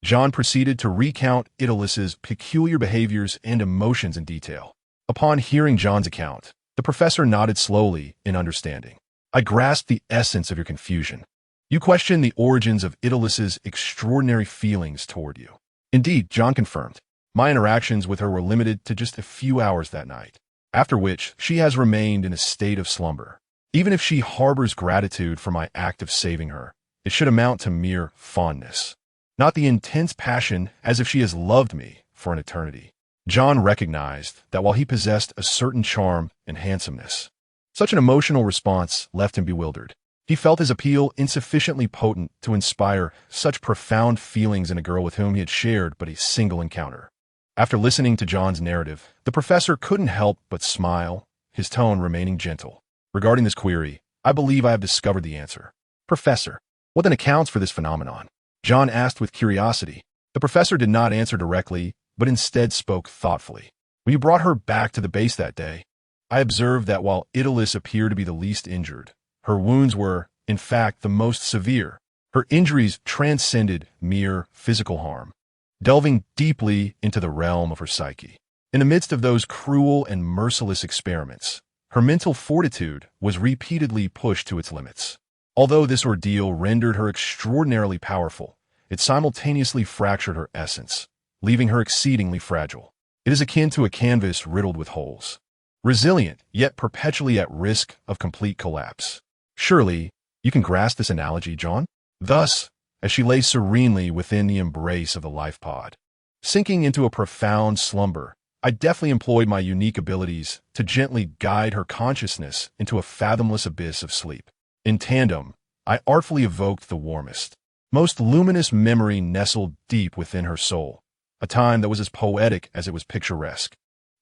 John proceeded to recount Idalus's peculiar behaviors and emotions in detail. Upon hearing John's account, the professor nodded slowly in understanding. I grasp the essence of your confusion. You question the origins of Idalus's extraordinary feelings toward you. Indeed, John confirmed. My interactions with her were limited to just a few hours that night, after which she has remained in a state of slumber. Even if she harbors gratitude for my act of saving her, it should amount to mere fondness, not the intense passion as if she has loved me for an eternity. John recognized that while he possessed a certain charm and handsomeness, such an emotional response left him bewildered. He felt his appeal insufficiently potent to inspire such profound feelings in a girl with whom he had shared but a single encounter. After listening to John's narrative, the professor couldn't help but smile, his tone remaining gentle. Regarding this query, I believe I have discovered the answer. Professor, what then accounts for this phenomenon? John asked with curiosity. The professor did not answer directly, but instead spoke thoughtfully. When you brought her back to the base that day, I observed that while Idalus appeared to be the least injured, her wounds were, in fact, the most severe. Her injuries transcended mere physical harm, delving deeply into the realm of her psyche. In the midst of those cruel and merciless experiments, her mental fortitude was repeatedly pushed to its limits. Although this ordeal rendered her extraordinarily powerful, it simultaneously fractured her essence, leaving her exceedingly fragile. It is akin to a canvas riddled with holes, resilient yet perpetually at risk of complete collapse. Surely, you can grasp this analogy, John? Thus, as she lay serenely within the embrace of the life pod, sinking into a profound slumber, I deftly employed my unique abilities to gently guide her consciousness into a fathomless abyss of sleep. In tandem, I artfully evoked the warmest, most luminous memory nestled deep within her soul, a time that was as poetic as it was picturesque.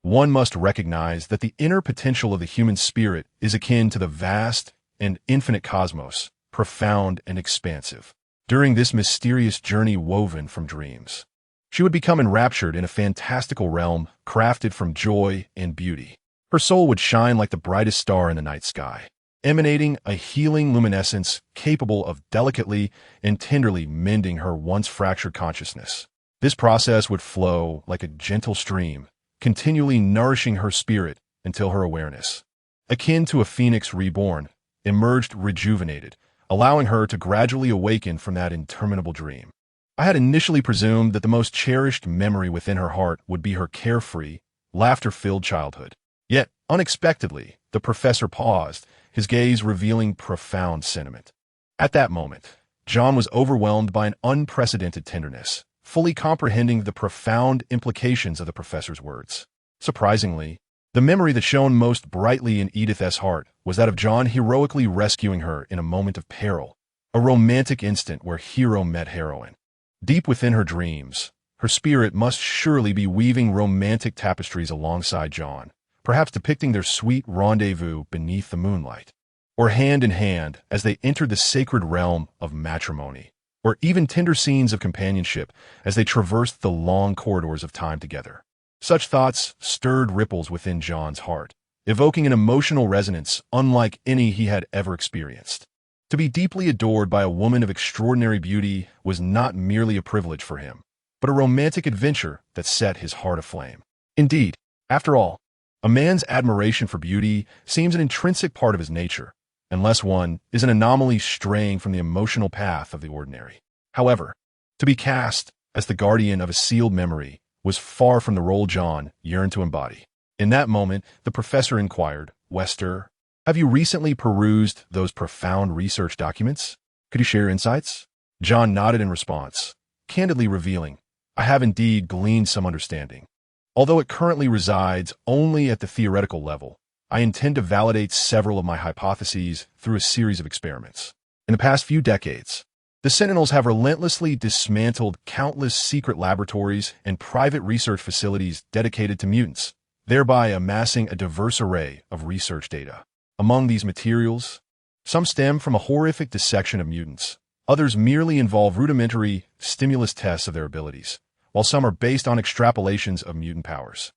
One must recognize that the inner potential of the human spirit is akin to the vast and infinite cosmos, profound and expansive. During this mysterious journey woven from dreams, she would become enraptured in a fantastical realm crafted from joy and beauty. Her soul would shine like the brightest star in the night sky, emanating a healing luminescence capable of delicately and tenderly mending her once fractured consciousness. This process would flow like a gentle stream, continually nourishing her spirit until her awareness, akin to a phoenix reborn, emerged rejuvenated, allowing her to gradually awaken from that interminable dream. I had initially presumed that the most cherished memory within her heart would be her carefree, laughter-filled childhood. Yet, unexpectedly, the professor paused, his gaze revealing profound sentiment. At that moment, John was overwhelmed by an unprecedented tenderness, fully comprehending the profound implications of the professor's words. Surprisingly, the memory that shone most brightly in Edith's heart was that of John heroically rescuing her in a moment of peril, a romantic instant where hero met heroine. Deep within her dreams, her spirit must surely be weaving romantic tapestries alongside John, perhaps depicting their sweet rendezvous beneath the moonlight, or hand in hand as they entered the sacred realm of matrimony, or even tender scenes of companionship as they traversed the long corridors of time together. Such thoughts stirred ripples within John's heart, evoking an emotional resonance unlike any he had ever experienced. To be deeply adored by a woman of extraordinary beauty was not merely a privilege for him, but a romantic adventure that set his heart aflame. Indeed, after all, a man's admiration for beauty seems an intrinsic part of his nature, unless one is an anomaly straying from the emotional path of the ordinary. However, to be cast as the guardian of a sealed memory was far from the role John yearned to embody. In that moment, the professor inquired, "Wester, have you recently perused those profound research documents? Could you share insights?" John nodded in response, candidly revealing, "I have indeed gleaned some understanding. Although it currently resides only at the theoretical level, I intend to validate several of my hypotheses through a series of experiments. In the past few decades, the Sentinels have relentlessly dismantled countless secret laboratories and private research facilities dedicated to mutants, thereby amassing a diverse array of research data. Among these materials, some stem from a horrific dissection of mutants, others merely involve rudimentary stimulus tests of their abilities, while some are based on extrapolations of mutant powers.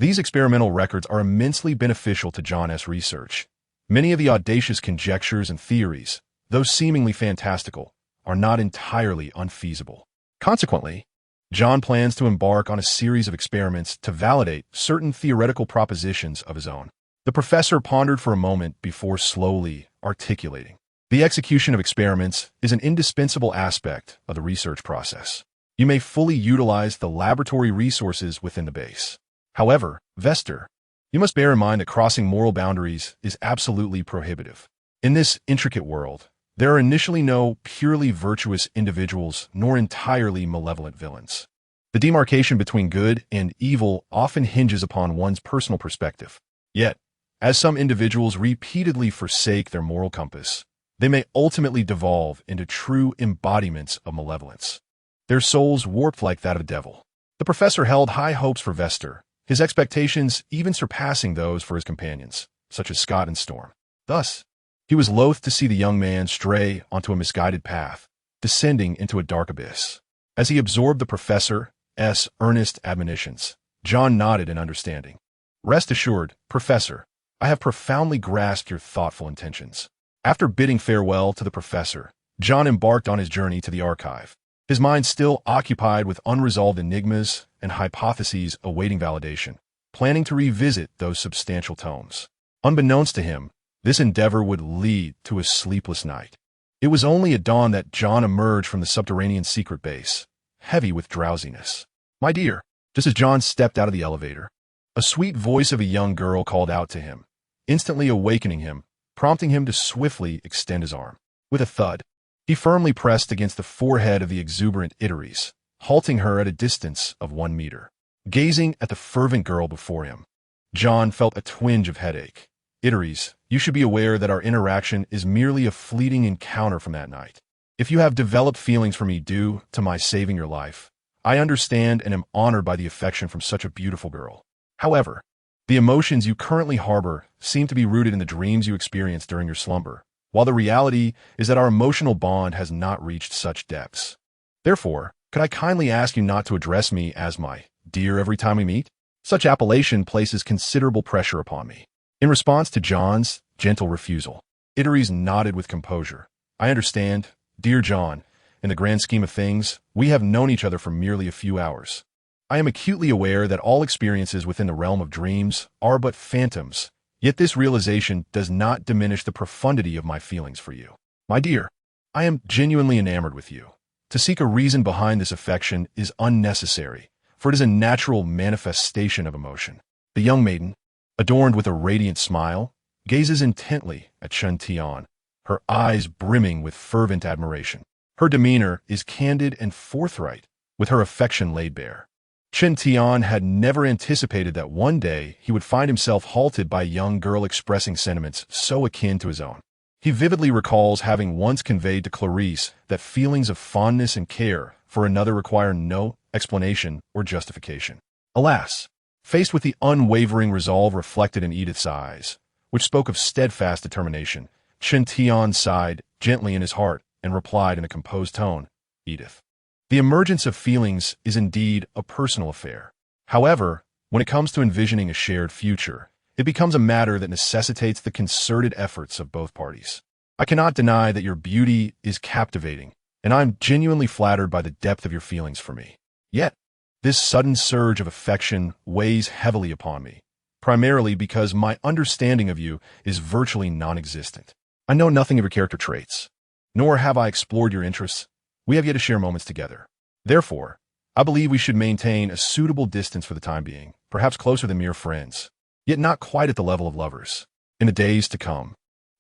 These experimental records are immensely beneficial to John S. research. Many of the audacious conjectures and theories, though seemingly fantastical, are not entirely unfeasible. Consequently, John plans to embark on a series of experiments to validate certain theoretical propositions of his own. The professor pondered for a moment before slowly articulating. The execution of experiments is an indispensable aspect of the research process. You may fully utilize the laboratory resources within the base. However, Vester, you must bear in mind that crossing moral boundaries is absolutely prohibitive. In this intricate world, there are initially no purely virtuous individuals nor entirely malevolent villains. The demarcation between good and evil often hinges upon one's personal perspective. Yet, as some individuals repeatedly forsake their moral compass, they may ultimately devolve into true embodiments of malevolence. Their souls warped like that of a devil. The professor held high hopes for Vester, his expectations even surpassing those for his companions, such as Scott and Storm. Thus, he was loath to see the young man stray onto a misguided path, descending into a dark abyss. As he absorbed the professor's earnest admonitions, John nodded in understanding. Rest assured, Professor, I have profoundly grasped your thoughtful intentions. After bidding farewell to the professor, John embarked on his journey to the archive, his mind still occupied with unresolved enigmas and hypotheses awaiting validation, planning to revisit those substantial tomes. Unbeknownst to him, this endeavor would lead to a sleepless night. It was only at dawn that John emerged from the subterranean secret base, heavy with drowsiness. My dear, just as John stepped out of the elevator, a sweet voice of a young girl called out to him, instantly awakening him, prompting him to swiftly extend his arm. With a thud, he firmly pressed against the forehead of the exuberant Iteries, halting her at a distance of 1 meter. Gazing at the fervent girl before him, John felt a twinge of headache. Iteries, you should be aware that our interaction is merely a fleeting encounter from that night. If you have developed feelings for me due to my saving your life, I understand and am honored by the affection from such a beautiful girl. However, the emotions you currently harbor seem to be rooted in the dreams you experienced during your slumber, while the reality is that our emotional bond has not reached such depths. Therefore, could I kindly ask you not to address me as my dear every time we meet? Such appellation places considerable pressure upon me. In response to John's gentle refusal, Iteries nodded with composure. I understand, dear John. In the grand scheme of things, we have known each other for merely a few hours. I am acutely aware that all experiences within the realm of dreams are but phantoms, yet this realization does not diminish the profundity of my feelings for you. My dear, I am genuinely enamored with you. To seek a reason behind this affection is unnecessary, for it is a natural manifestation of emotion. The young maiden, adorned with a radiant smile, gazes intently at Chen Tian, her eyes brimming with fervent admiration. Her demeanor is candid and forthright, with her affection laid bare. Chen Tian had never anticipated that one day he would find himself halted by a young girl expressing sentiments so akin to his own. He vividly recalls having once conveyed to Clarice that feelings of fondness and care for another require no explanation or justification. Alas, faced with the unwavering resolve reflected in Edith's eyes, which spoke of steadfast determination, Chen Tian sighed gently in his heart and replied in a composed tone, Edith, the emergence of feelings is indeed a personal affair. However, when it comes to envisioning a shared future, it becomes a matter that necessitates the concerted efforts of both parties. I cannot deny that your beauty is captivating, and I am genuinely flattered by the depth of your feelings for me. Yet, this sudden surge of affection weighs heavily upon me, primarily because my understanding of you is virtually non-existent. I know nothing of your character traits, nor have I explored your interests. We have yet to share moments together. Therefore, I believe we should maintain a suitable distance for the time being, perhaps closer than mere friends, yet not quite at the level of lovers. In the days to come,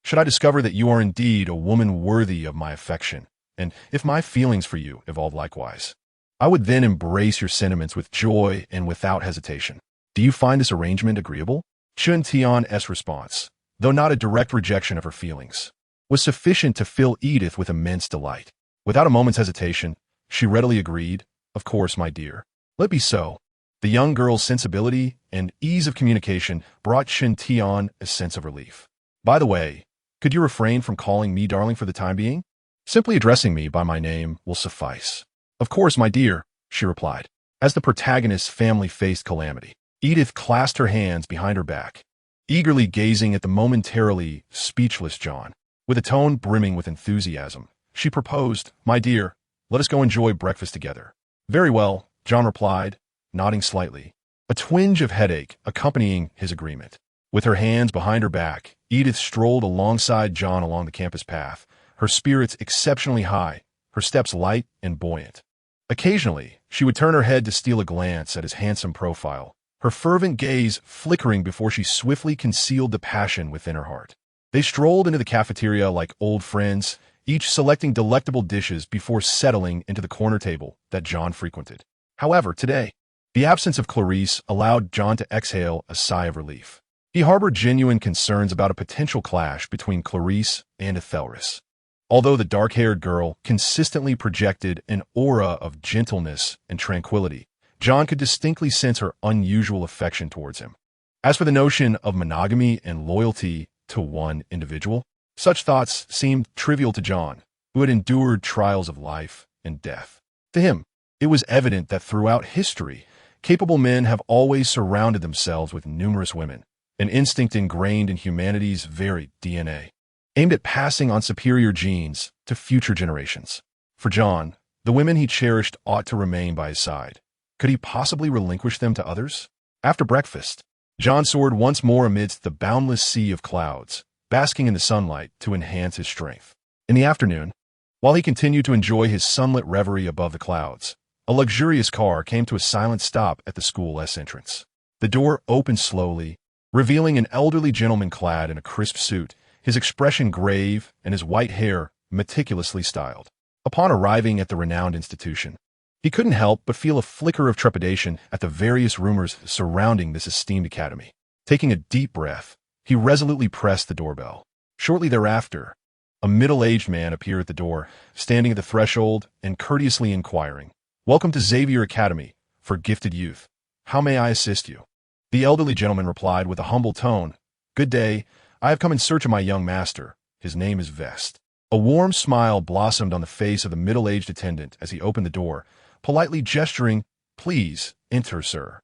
should I discover that you are indeed a woman worthy of my affection, and if my feelings for you evolve likewise, I would then embrace your sentiments with joy and without hesitation. Do you find this arrangement agreeable? Chen Tian's response, though not a direct rejection of her feelings, was sufficient to fill Edith with immense delight. Without a moment's hesitation, she readily agreed, Of course, my dear. Let it be so. The young girl's sensibility and ease of communication brought Chen Tian a sense of relief. By the way, could you refrain from calling me darling for the time being? Simply addressing me by my name will suffice. Of course, my dear, she replied. As the protagonist's family faced calamity, Edith clasped her hands behind her back, eagerly gazing at the momentarily speechless John. With a tone brimming with enthusiasm, she proposed, My dear, let us go enjoy breakfast together. Very well, John replied, nodding slightly, a twinge of headache accompanying his agreement. With her hands behind her back, Edith strolled alongside John along the campus path, her spirits exceptionally high, her steps light and buoyant. Occasionally, she would turn her head to steal a glance at his handsome profile, her fervent gaze flickering before she swiftly concealed the passion within her heart. They strolled into the cafeteria like old friends, each selecting delectable dishes before settling into the corner table that John frequented. However, today, the absence of Clarice allowed John to exhale a sigh of relief. He harbored genuine concerns about a potential clash between Clarice and Ethelris. Although the dark-haired girl consistently projected an aura of gentleness and tranquility, John could distinctly sense her unusual affection towards him. As for the notion of monogamy and loyalty to one individual, such thoughts seemed trivial to John, who had endured trials of life and death. To him, it was evident that throughout history, capable men have always surrounded themselves with numerous women, an instinct ingrained in humanity's very DNA, aimed at passing on superior genes to future generations. For John, the women he cherished ought to remain by his side. Could he possibly relinquish them to others? After breakfast, John soared once more amidst the boundless sea of clouds, basking in the sunlight to enhance his strength. In the afternoon, while he continued to enjoy his sunlit reverie above the clouds, a luxurious car came to a silent stop at the school entrance. The door opened slowly, revealing an elderly gentleman clad in a crisp suit, his expression grave and his white hair meticulously styled. Upon arriving at the renowned institution, he couldn't help but feel a flicker of trepidation at the various rumors surrounding this esteemed academy. Taking a deep breath, he resolutely pressed the doorbell. Shortly thereafter, a middle-aged man appeared at the door, standing at the threshold and courteously inquiring, "Welcome to Xavier Academy for Gifted Youth. How may I assist you?" The elderly gentleman replied with a humble tone, "Good day. I have come in search of my young master. His name is Vest." A warm smile blossomed on the face of the middle-aged attendant as he opened the door, politely gesturing, "Please, enter, sir."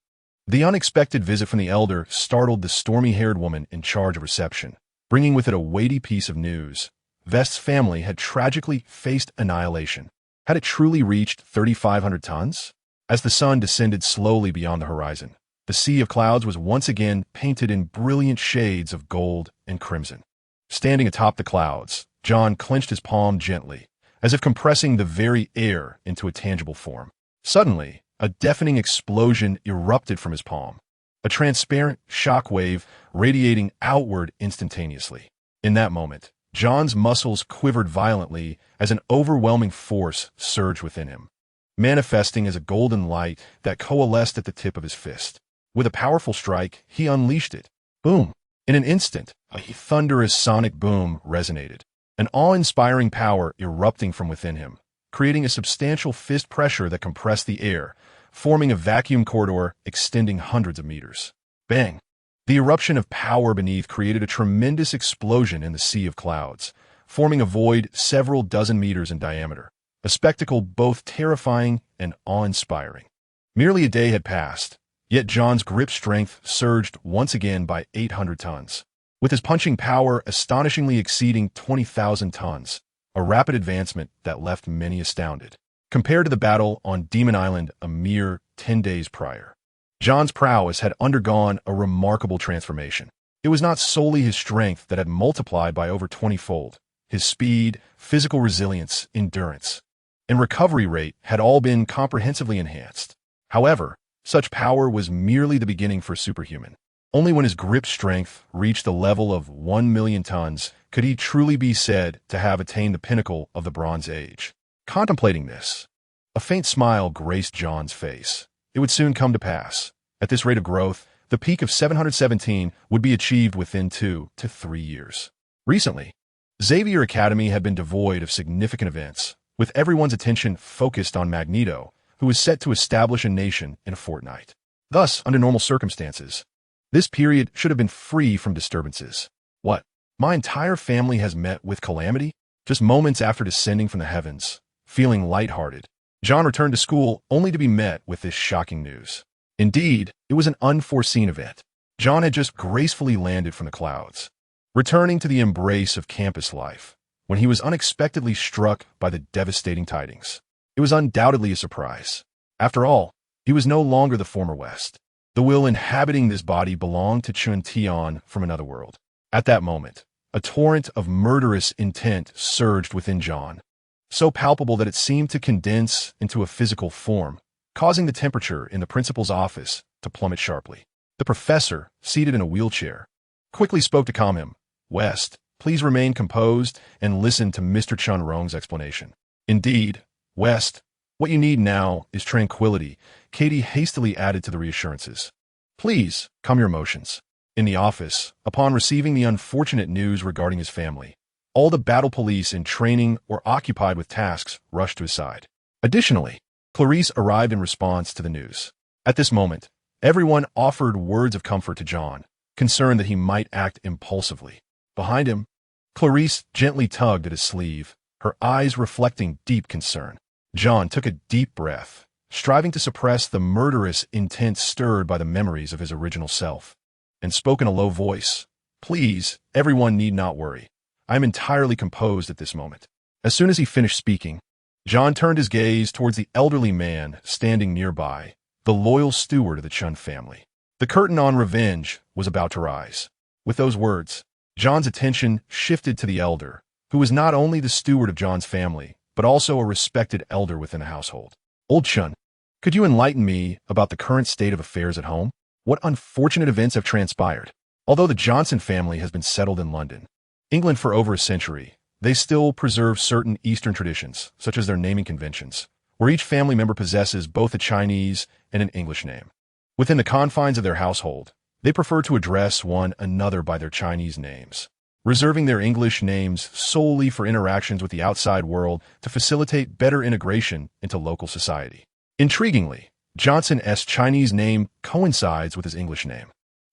The unexpected visit from the elder startled the stormy-haired woman in charge of reception, bringing with it a weighty piece of news. Vest's family had tragically faced annihilation. Had it truly reached 3,500 tons? As the sun descended slowly beyond the horizon, the sea of clouds was once again painted in brilliant shades of gold and crimson. Standing atop the clouds, John clenched his palm gently, as if compressing the very air into a tangible form. Suddenly, a deafening explosion erupted from his palm, a transparent shock wave radiating outward instantaneously. In that moment, John's muscles quivered violently as an overwhelming force surged within him, manifesting as a golden light that coalesced at the tip of his fist. With a powerful strike, he unleashed it. Boom! In an instant, a thunderous sonic boom resonated, an awe-inspiring power erupting from within him, creating a substantial fist pressure that compressed the air, forming a vacuum corridor extending hundreds of meters. Bang! The eruption of power beneath created a tremendous explosion in the sea of clouds, forming a void several dozen meters in diameter, a spectacle both terrifying and awe-inspiring. Merely a day had passed, yet John's grip strength surged once again by 800 tons, with his punching power astonishingly exceeding 20,000 tons, a rapid advancement that left many astounded. Compared to the battle on Demon Island a mere 10 days prior, John's prowess had undergone a remarkable transformation. It was not solely his strength that had multiplied by over 20-fold. His speed, physical resilience, endurance, and recovery rate had all been comprehensively enhanced. However, such power was merely the beginning for superhuman. Only when his grip strength reached the level of 1,000,000 tons could he truly be said to have attained the pinnacle of the Bronze Age. Contemplating this, a faint smile graced John's face. It would soon come to pass. At this rate of growth, the peak of 717 would be achieved within 2 to 3 years. Recently, Xavier Academy had been devoid of significant events, with everyone's attention focused on Magneto, who was set to establish a nation in a fortnight. Thus, under normal circumstances, this period should have been free from disturbances. What? My entire family has met with calamity? Just moments after descending from the heavens, feeling lighthearted, John returned to school only to be met with this shocking news. Indeed, it was an unforeseen event. John had just gracefully landed from the clouds, returning to the embrace of campus life, when he was unexpectedly struck by the devastating tidings. It was undoubtedly a surprise. After all, He was no longer the former West. The will inhabiting this body belonged to Chun Tian from another world. At that moment, a torrent of murderous intent surged within John, so palpable that it seemed to condense into a physical form, causing the temperature in the principal's office to plummet sharply. The professor, seated in a wheelchair, quickly spoke to calm him. "West, please remain composed and listen to Mr. Chun Rong's explanation." "Indeed, West, what you need now is tranquility," Katie hastily added to the reassurances. "Please, calm your emotions." In the office, upon receiving the unfortunate news regarding his family, all the battle police in training or occupied with tasks rushed to his side. Additionally, Clarice arrived in response to the news. At this moment, everyone offered words of comfort to John, concerned that he might act impulsively. Behind him, Clarice gently tugged at his sleeve, her eyes reflecting deep concern. John took a deep breath, striving to suppress the murderous intent stirred by the memories of his original self, and spoke in a low voice. "Please, everyone need not worry. I am entirely composed at this moment." As soon as he finished speaking, John turned his gaze towards the elderly man standing nearby, the loyal steward of the Chun family. The curtain on revenge was about to rise. With those words, John's attention shifted to the elder, who was not only the steward of John's family, but also a respected elder within the household. "Old Chun, could you enlighten me about the current state of affairs at home? What unfortunate events have transpired?" Although the Johnson family has been settled in London, England for over a century, they still preserve certain Eastern traditions, such as their naming conventions, where each family member possesses both a Chinese and an English name. Within the confines of their household, they prefer to address one another by their Chinese names, reserving their English names solely for interactions with the outside world to facilitate better integration into local society. Intriguingly, Johnson's Chinese name coincides with his English name,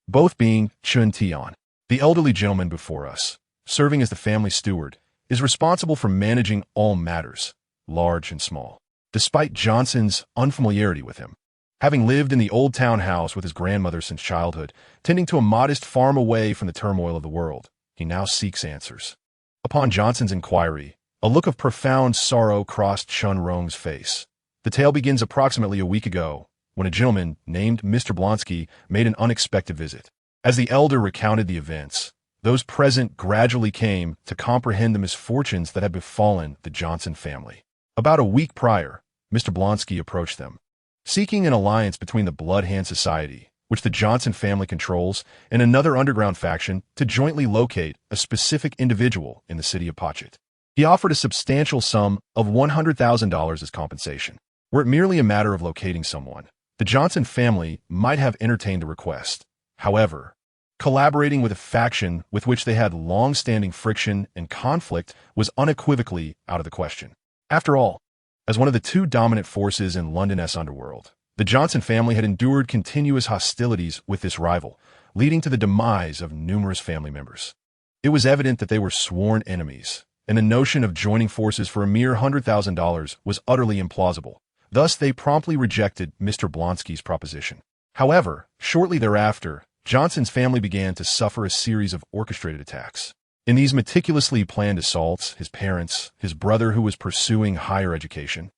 both being Chun Tian. The elderly gentleman before us, serving as the family steward, is responsible for managing all matters, large and small. Despite Johnson's unfamiliarity with him, having lived in the old town house with his grandmother since childhood, tending to a modest farm away from the turmoil of the world, he now seeks answers. Upon Johnson's inquiry, a look of profound sorrow crossed Chun Rong's face. The tale begins approximately a week ago, when a gentleman named Mr. Blonsky made an unexpected visit. As the elder recounted the events, those present gradually came to comprehend the misfortunes that had befallen the Johnson family. About a week prior, Mr. Blonsky approached them, seeking an alliance between the Blood Hand Society, which the Johnson family controls, and another underground faction to jointly locate a specific individual in the city of Pochet. He offered a substantial sum of $100,000 as compensation. Were it merely a matter of locating someone, the Johnson family might have entertained the request. However, collaborating with a faction with which they had long-standing friction and conflict was unequivocally out of the question. After all, as one of the two dominant forces in London's underworld, the Johnson family had endured continuous hostilities with this rival, leading to the demise of numerous family members. It was evident that they were sworn enemies, and the notion of joining forces for a mere $100,000 was utterly implausible. Thus, they promptly rejected Mr. Blonsky's proposition. However, shortly thereafter, Johnson's family began to suffer a series of orchestrated attacks. In these meticulously planned assaults, his parents, his brother who was pursuing higher education,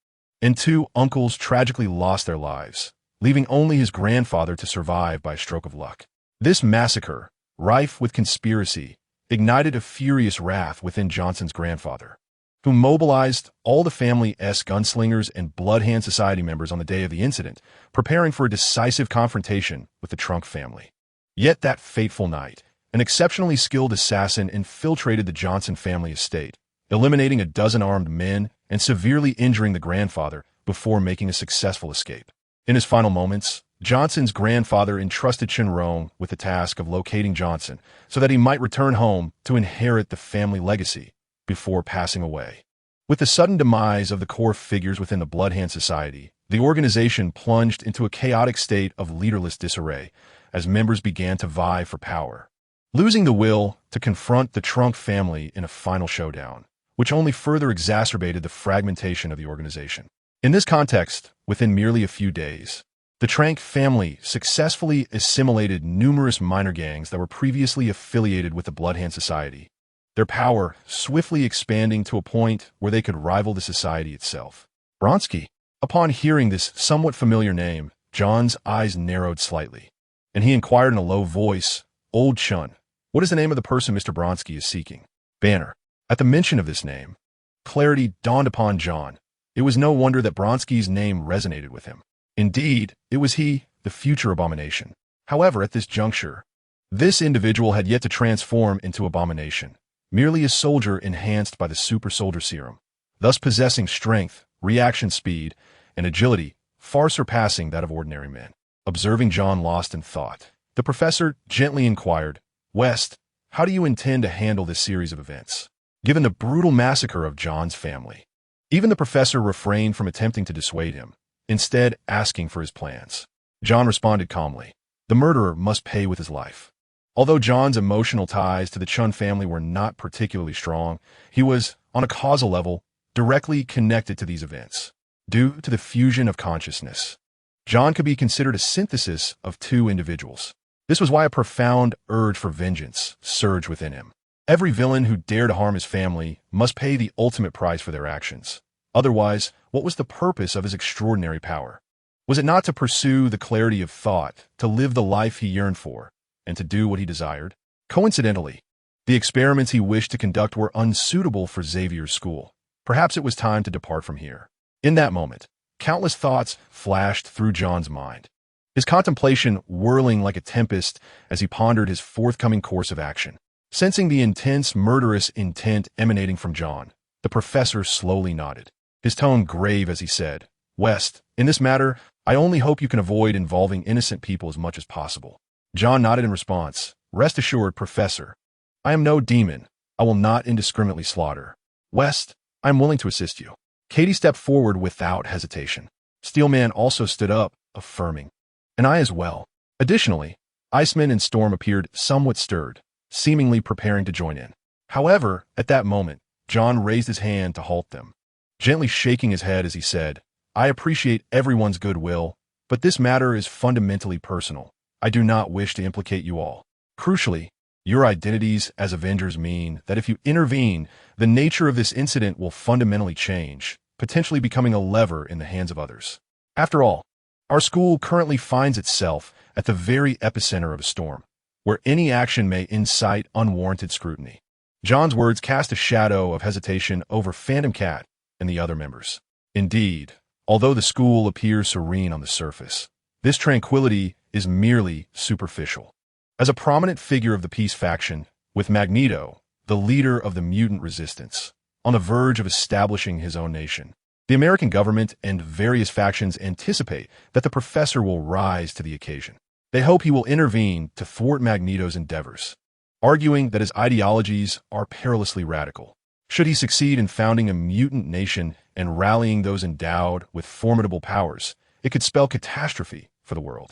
and two uncles tragically lost their lives, leaving only his grandfather to survive by a stroke of luck. This massacre, rife with conspiracy, ignited a furious wrath within Johnson's grandfather, who mobilized all the family's gunslingers and Blood Hand Society members on the day of the incident, preparing for a decisive confrontation with the Trunk family. Yet that fateful night, an exceptionally skilled assassin infiltrated the Johnson family estate, eliminating a dozen armed men and severely injuring the grandfather before making a successful escape. In his final moments, Johnson's grandfather entrusted Chun Rong with the task of locating Johnson so that he might return home to inherit the family legacy before passing away. With the sudden demise of the core figures within the Blood Hand Society, the organization plunged into a chaotic state of leaderless disarray as members began to vie for power, losing the will to confront the Trunk family in a final showdown, which only further exacerbated the fragmentation of the organization. In this context, within merely a few days, the Trunk family successfully assimilated numerous minor gangs that were previously affiliated with the Blood Hand Society, their power swiftly expanding to a point where they could rival the society itself. Bronsky. Upon hearing this somewhat familiar name, John's eyes narrowed slightly, and he inquired in a low voice, "Old Chun, what is the name of the person Mr. Bronsky is seeking?" Banner. At the mention of this name, clarity dawned upon John. It was no wonder that Bronsky's name resonated with him. Indeed, it was he, the future Abomination. However, at this juncture, this individual had yet to transform into Abomination, merely a soldier enhanced by the super soldier serum, thus possessing strength, reaction speed, and agility far surpassing that of ordinary men. Observing John lost in thought, the professor gently inquired, "West, how do you intend to handle this series of events, given the brutal massacre of John's family?" Even the professor refrained from attempting to dissuade him, instead asking for his plans. John responded calmly, "The murderer must pay with his life." Although John's emotional ties to the Chun family were not particularly strong, he was, on a causal level, directly connected to these events. Due to the fusion of consciousness, John could be considered a synthesis of two individuals. This was why a profound urge for vengeance surged within him. Every villain who dared to harm his family must pay the ultimate price for their actions. Otherwise, what was the purpose of his extraordinary power? Was it not to pursue the clarity of thought, to live the life he yearned for, and to do what he desired? Coincidentally, the experiments he wished to conduct were unsuitable for Xavier's school. Perhaps it was time to depart from here. In that moment, countless thoughts flashed through John's mind, his contemplation whirling like a tempest as he pondered his forthcoming course of action. Sensing the intense, murderous intent emanating from John, the professor slowly nodded, his tone grave as he said, "West, in this matter, I only hope you can avoid involving innocent people as much as possible." John nodded in response, "Rest assured, Professor, I am no demon. I will not indiscriminately slaughter. West, I am willing to assist you." Katie stepped forward without hesitation. Steelman also stood up, affirming, "And I as well." Additionally, Iceman and Storm appeared somewhat stirred, seemingly preparing to join in. However, at that moment, John raised his hand to halt them, gently shaking his head as he said, "I appreciate everyone's goodwill, but this matter is fundamentally personal. I do not wish to implicate you all. Crucially, your identities as Avengers mean that if you intervene, the nature of this incident will fundamentally change, potentially becoming a lever in the hands of others. After all, our school currently finds itself at the very epicenter of a storm, where any action may incite unwarranted scrutiny." John's words cast a shadow of hesitation over Phantom Cat and the other members. Indeed, although the school appears serene on the surface, this tranquility is merely superficial. As a prominent figure of the Peace faction, with Magneto, the leader of the mutant resistance, on the verge of establishing his own nation, the American government and various factions anticipate that the professor will rise to the occasion. They hope he will intervene to thwart Magneto's endeavors, arguing that his ideologies are perilously radical. Should he succeed in founding a mutant nation and rallying those endowed with formidable powers, it could spell catastrophe for the world.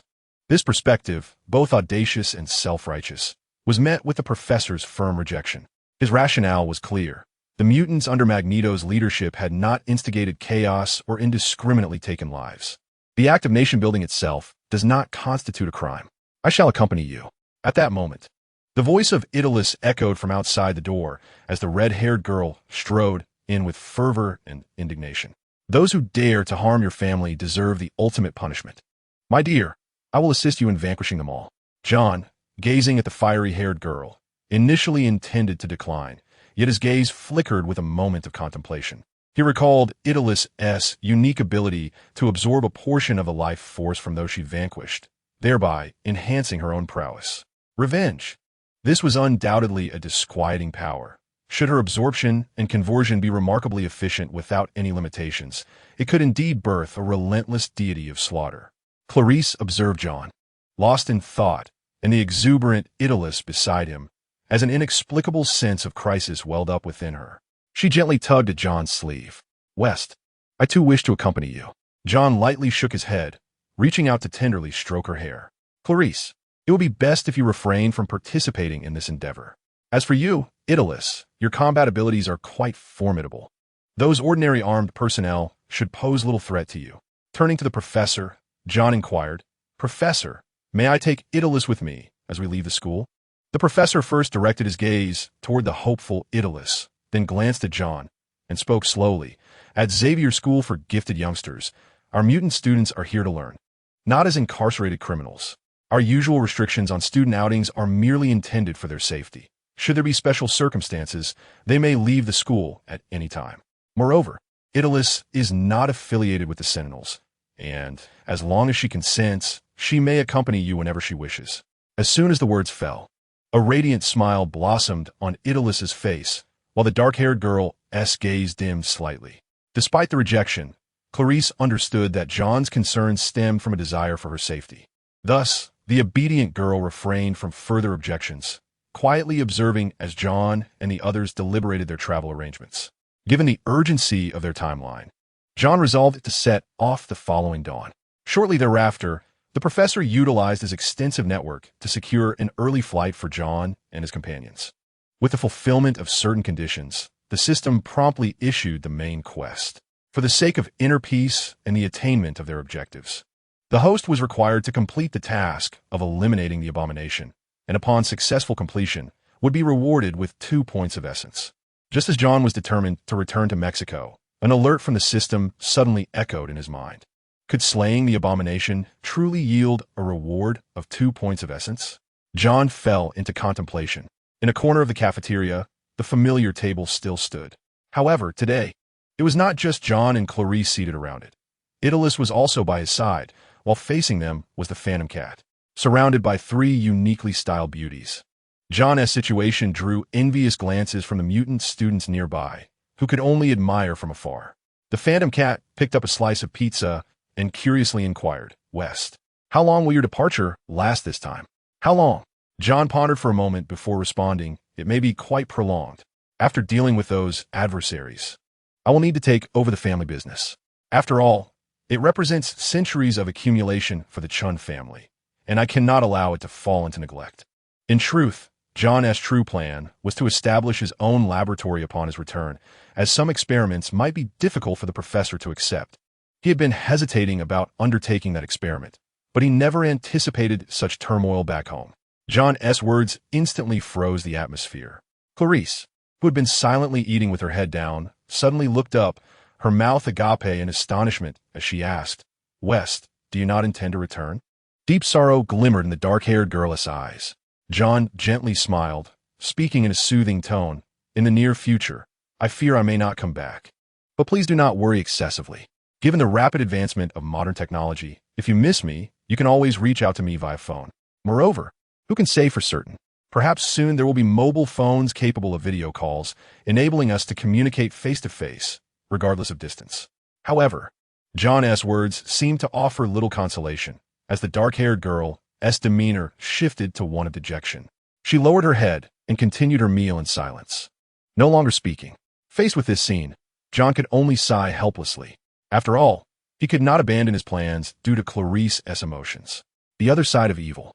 This perspective, both audacious and self-righteous, was met with the professor's firm rejection. His rationale was clear. The mutants under Magneto's leadership had not instigated chaos or indiscriminately taken lives. The act of nation-building itself does not constitute a crime. "I shall accompany you." At that moment, the voice of Idolus echoed from outside the door as the red-haired girl strode in with fervor and indignation. "Those who dare to harm your family deserve the ultimate punishment. My dear, I will assist you in vanquishing them all." John, gazing at the fiery-haired girl, initially intended to decline, yet his gaze flickered with a moment of contemplation. He recalled Idolus' unique ability to absorb a portion of the life force from those she vanquished, thereby enhancing her own prowess. Revenge. This was undoubtedly a disquieting power. Should her absorption and conversion be remarkably efficient without any limitations, it could indeed birth a relentless deity of slaughter. Clarice observed John, lost in thought, and the exuberant Idolus beside him, as an inexplicable sense of crisis welled up within her. She gently tugged at John's sleeve. "West, I too wish to accompany you." John lightly shook his head, reaching out to tenderly stroke her hair. "Clarice, it would be best if you refrain from participating in this endeavor. As for you, Idolus, your combat abilities are quite formidable. Those ordinary armed personnel should pose little threat to you." Turning to the professor, John inquired, "Professor, may I take Idolus with me as we leave the school?" The professor first directed his gaze toward the hopeful Idolus, then glanced at John, and spoke slowly. "At Xavier School for Gifted Youngsters, our mutant students are here to learn. not as incarcerated criminals. Our usual restrictions on student outings are merely intended for their safety. Should there be special circumstances, they may leave the school at any time. Moreover, Italus is not affiliated with the Sentinels, and, as long as she consents, she may accompany you whenever she wishes. As soon as the words fell, a radiant smile blossomed on Italus's face, while the dark-haired girl's gaze dimmed slightly. Despite the rejection, Clarice understood that John's concerns stemmed from a desire for her safety. Thus, the obedient girl refrained from further objections, quietly observing as John and the others deliberated their travel arrangements. Given the urgency of their timeline, John resolved to set off the following dawn. Shortly thereafter, the professor utilized his extensive network to secure an early flight for John and his companions. With the fulfillment of certain conditions, the system promptly issued the main quest. For the sake of inner peace and the attainment of their objectives, the host was required to complete the task of eliminating the abomination, and upon successful completion, would be rewarded with 2 points of essence. Just as John was determined to return to Mexico, an alert from the system suddenly echoed in his mind. Could slaying the abomination truly yield a reward of 2 points of essence? John fell into contemplation. In a corner of the cafeteria, the familiar table still stood. However, today, it was not just John and Clarice seated around it. Italus was also by his side, while facing them was the Phantom Cat, surrounded by 3 uniquely styled beauties. John's situation drew envious glances from the mutant students nearby, who could only admire from afar. The Phantom Cat picked up a slice of pizza and curiously inquired, "West, how long will your departure last this time?" "How long?" John pondered for a moment before responding. "It may be quite prolonged. After dealing with those adversaries, I will need to take over the family business. After all, it represents centuries of accumulation for the Chun family, and I cannot allow it to fall into neglect." In truth, John's true plan was to establish his own laboratory upon his return, as some experiments might be difficult for the professor to accept. He had been hesitating about undertaking that experiment, but he never anticipated such turmoil back home. John's words instantly froze the atmosphere. Clarice, who had been silently eating with her head down, suddenly looked up, her mouth agape in astonishment as she asked, "West, do you not intend to return?" Deep sorrow glimmered in the dark-haired girl's eyes. John gently smiled, speaking in a soothing tone. "In the near future, I fear I may not come back. But please do not worry excessively. Given the rapid advancement of modern technology, if you miss me, you can always reach out to me via phone. Moreover, who can say for certain? Perhaps soon there will be mobile phones capable of video calls, enabling us to communicate face-to-face, regardless of distance." However, John's words seemed to offer little consolation, as the dark-haired girl's demeanor shifted to one of dejection. She lowered her head and continued her meal in silence, no longer speaking. Faced with this scene, John could only sigh helplessly. After all, he could not abandon his plans due to Clarice's emotions. The other side of evil.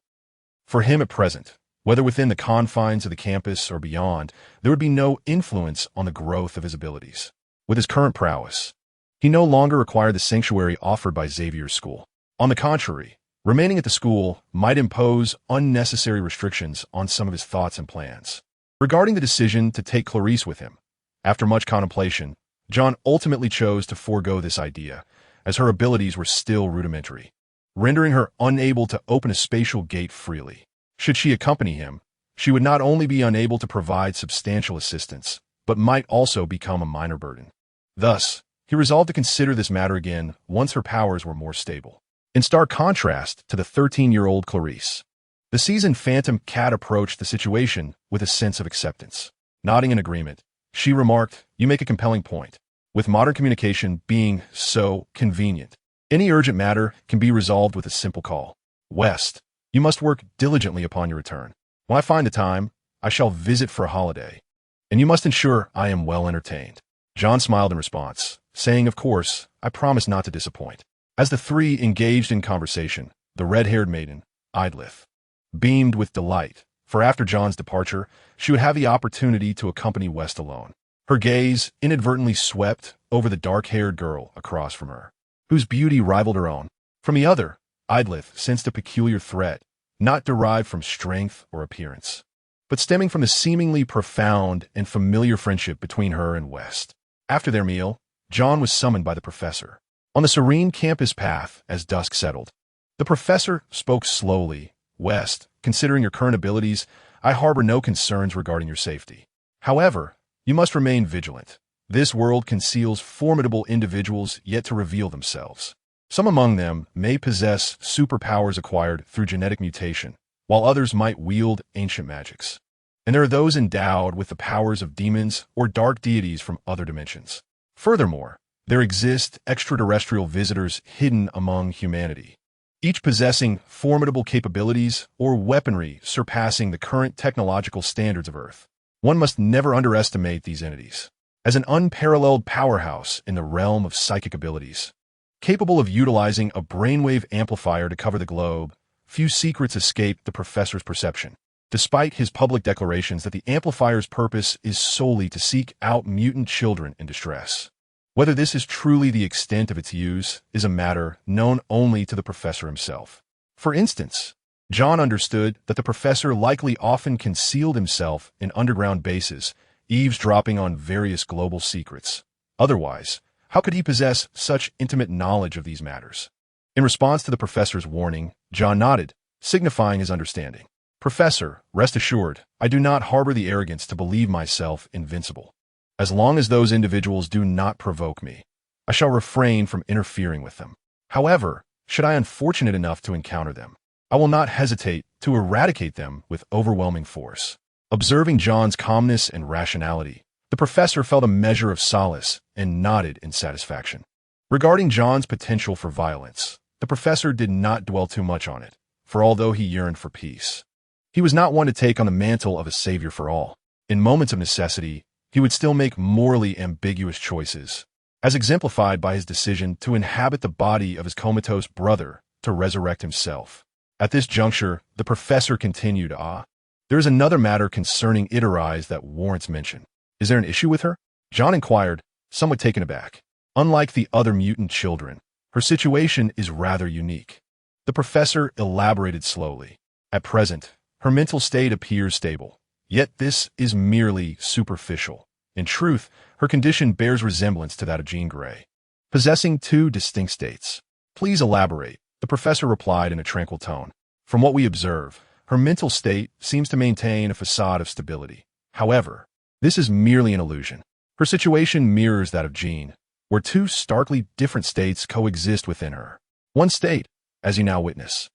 For him at present, whether within the confines of the campus or beyond, there would be no influence on the growth of his abilities. With his current prowess, he no longer required the sanctuary offered by Xavier's school. On the contrary, remaining at the school might impose unnecessary restrictions on some of his thoughts and plans. Regarding the decision to take Clarice with him, after much contemplation, John ultimately chose to forego this idea, as her abilities were still rudimentary, rendering her unable to open a spatial gate freely. Should she accompany him, she would not only be unable to provide substantial assistance, but might also become a minor burden. Thus, he resolved to consider this matter again once her powers were more stable. In stark contrast to the 13-year-old Clarice, the seasoned Phantom Cat approached the situation with a sense of acceptance. Nodding in agreement, she remarked, "You make a compelling point. With modern communication being so convenient, any urgent matter can be resolved with a simple call. West, you must work diligently upon your return. When I find the time, I shall visit for a holiday, and you must ensure I am well entertained." John smiled in response, saying, "Of course, I promise not to disappoint." As the 3 engaged in conversation, the red-haired maiden, Idlith, beamed with delight, for after John's departure, she would have the opportunity to accompany West alone. Her gaze inadvertently swept over the dark-haired girl across from her, whose beauty rivaled her own. From the other, Idlith sensed a peculiar threat, not derived from strength or appearance, but stemming from the seemingly profound and familiar friendship between her and West. After their meal, John was summoned by the professor. On the serene campus path as dusk settled, The professor spoke slowly. West, considering your current abilities, I harbor no concerns regarding your safety. However, you must remain vigilant. This world conceals formidable individuals yet to reveal themselves. Some among them may possess superpowers acquired through genetic mutation, while others might wield ancient magics. And there are those endowed with the powers of demons or dark deities from other dimensions. Furthermore, there exist extraterrestrial visitors hidden among humanity, each possessing formidable capabilities or weaponry surpassing the current technological standards of Earth. One must never underestimate these entities. As an unparalleled powerhouse in the realm of psychic abilities, capable of utilizing a brainwave amplifier to cover the globe, few secrets escape the professor's perception, despite his public declarations that the amplifier's purpose is solely to seek out mutant children in distress. Whether this is truly the extent of its use is a matter known only to the professor himself. For instance, John understood that the professor likely often concealed himself in underground bases, eavesdropping on various global secrets. Otherwise, how could he possess such intimate knowledge of these matters? In response to the professor's warning, John nodded, signifying his understanding. Professor, rest assured, I do not harbor the arrogance to believe myself invincible. As long as those individuals do not provoke me, I shall refrain from interfering with them. However, should I unfortunate enough to encounter them, I will not hesitate to eradicate them with overwhelming force. Observing John's calmness and rationality, the professor felt a measure of solace and nodded in satisfaction. Regarding John's potential for violence, the professor did not dwell too much on it, for although he yearned for peace, he was not one to take on the mantle of a savior for all. In moments of necessity, he would still make morally ambiguous choices, as exemplified by his decision to inhabit the body of his comatose brother to resurrect himself. At this juncture, the professor continued, there is another matter concerning Iterise that warrants mention. Is there an issue with her? John inquired, somewhat taken aback. Unlike the other mutant children, her situation is rather unique. The professor elaborated slowly. At present, her mental state appears stable, yet this is merely superficial. In truth, her condition bears resemblance to that of Jean Grey, possessing two distinct states. Please elaborate, the professor replied in a tranquil tone. From what we observe, her mental state seems to maintain a facade of stability. However, this is merely an illusion. Her situation mirrors that of Jean, where two starkly different states coexist within her. One state, as you now witness,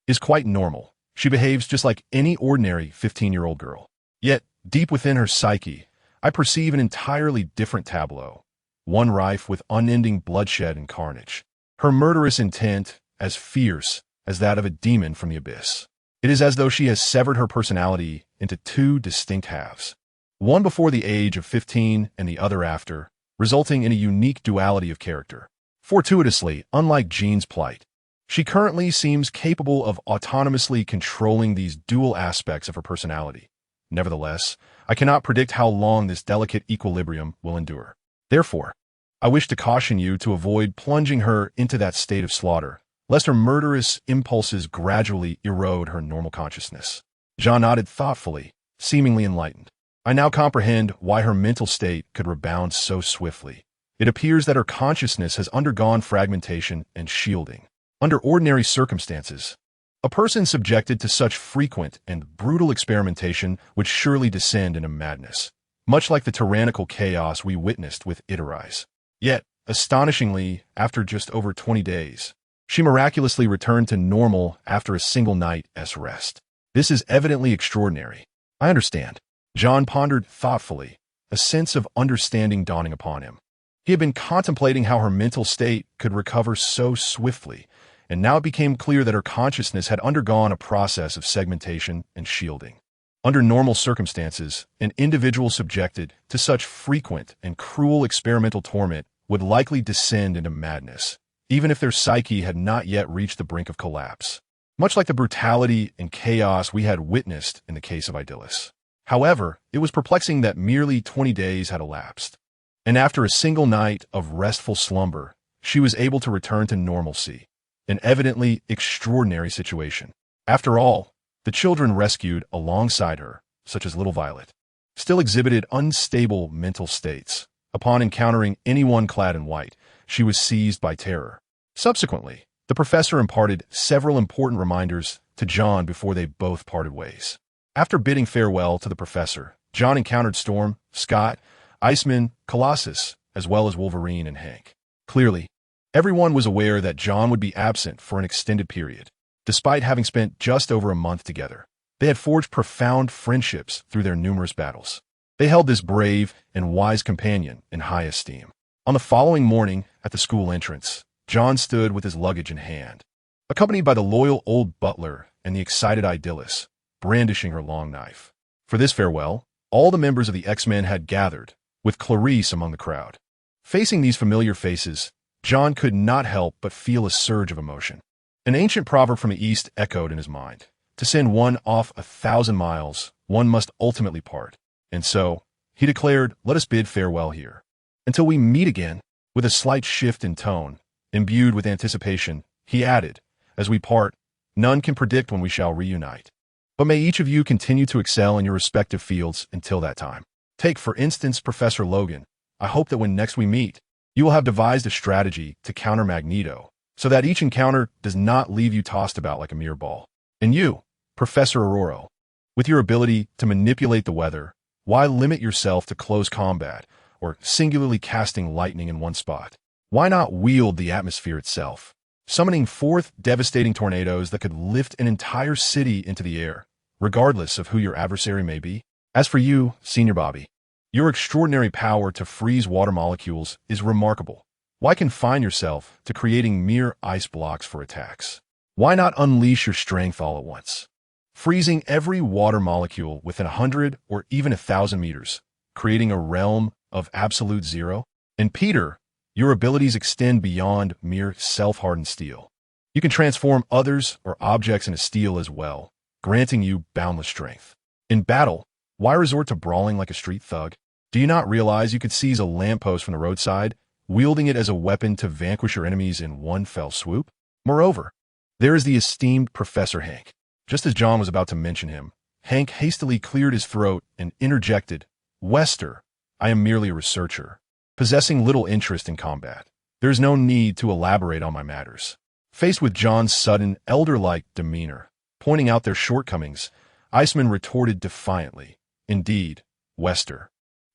is quite normal. She behaves just like any ordinary 15-year-old girl. Yet, deep within her psyche, I perceive an entirely different tableau, one rife with unending bloodshed and carnage. Her murderous intent as fierce as that of a demon from the abyss. It is as though she has severed her personality into two distinct halves, one before the age of 15 and the other after, resulting in a unique duality of character. Fortuitously, unlike Jean's plight, she currently seems capable of autonomously controlling these dual aspects of her personality. Nevertheless, I cannot predict how long this delicate equilibrium will endure. Therefore, I wish to caution you to avoid plunging her into that state of slaughter, lest her murderous impulses gradually erode her normal consciousness. John nodded thoughtfully, seemingly enlightened. I now comprehend why her mental state could rebound so swiftly. It appears that her consciousness has undergone fragmentation and shielding. Under ordinary circumstances, a person subjected to such frequent and brutal experimentation would surely descend into madness, much like the tyrannical chaos we witnessed with Iterise. Yet, astonishingly, after just over 20 days, she miraculously returned to normal after a single night's rest. This is evidently extraordinary. I understand. John pondered thoughtfully, a sense of understanding dawning upon him. He had been contemplating how her mental state could recover so swiftly, and now it became clear that her consciousness had undergone a process of segmentation and shielding. Under normal circumstances, an individual subjected to such frequent and cruel experimental torment would likely descend into madness, even if their psyche had not yet reached the brink of collapse, much like the brutality and chaos we had witnessed in the case of Idyllus. However, it was perplexing that merely 20 days had elapsed, and after a single night of restful slumber, she was able to return to normalcy, an evidently extraordinary situation. After all, the children rescued alongside her, such as little Violet, still exhibited unstable mental states. Upon encountering anyone clad in white, she was seized by terror. Subsequently, The professor imparted several important reminders to John before they both parted ways. After bidding farewell to the professor, John encountered Storm, Scott, Iceman, Colossus, as well as Wolverine and Hank. Clearly, everyone was aware that John would be absent for an extended period. Despite having spent just over a month together, they had forged profound friendships through their numerous battles. They held this brave and wise companion in high esteem. On the following morning, at the school entrance, John stood with his luggage in hand, accompanied by the loyal old butler and the excited Idyllis, brandishing her long knife. For this farewell, all the members of the X-Men had gathered, with Clarice among the crowd. Facing these familiar faces, John could not help but feel a surge of emotion. An ancient proverb from the East echoed in his mind. To send one off 1,000 miles, one must ultimately part. And so, he declared, "Let us bid farewell here. Until we meet again." With a slight shift in tone, imbued with anticipation, he added, "As we part, none can predict when we shall reunite. But may each of you continue to excel in your respective fields until that time. Take, for instance, Professor Logan. I hope that when next we meet, you will have devised a strategy to counter Magneto, so that each encounter does not leave you tossed about like a mere ball. And you, Professor Aurora, with your ability to manipulate the weather, why limit yourself to close combat or singularly casting lightning in one spot? Why not wield the atmosphere itself, summoning forth devastating tornadoes that could lift an entire city into the air, regardless of who your adversary may be? As for you, Senior Bobby, your extraordinary power to freeze water molecules is remarkable. Why confine yourself to creating mere ice blocks for attacks? Why not unleash your strength all at once, freezing every water molecule within 100 or even 1,000 meters, creating a realm of absolute zero? And Peter, your abilities extend beyond mere self-hardened steel. You can transform others or objects into steel as well, granting you boundless strength. In battle, why resort to brawling like a street thug? Do you not realize you could seize a lamppost from the roadside, wielding it as a weapon to vanquish your enemies in one fell swoop? Moreover, there is the esteemed Professor Hank. Just as John was about to mention him, Hank hastily cleared his throat and interjected, "Wester, I am merely a researcher, possessing little interest in combat. There is no need to elaborate on my matters." Faced with John's sudden, elder-like demeanor, pointing out their shortcomings, Iceman retorted defiantly, "Indeed, Wester,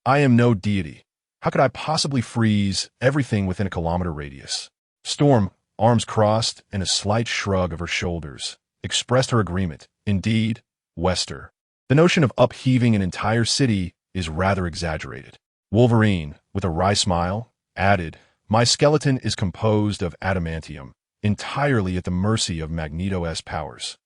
I am no deity. How could I possibly freeze everything within a kilometer radius?" Storm, arms crossed and a slight shrug of her shoulders, expressed her agreement. "Indeed, Wester, the notion of upheaving an entire city is rather exaggerated." Wolverine, with a wry smile, added, "My skeleton is composed of adamantium, entirely at the mercy of Magneto's powers.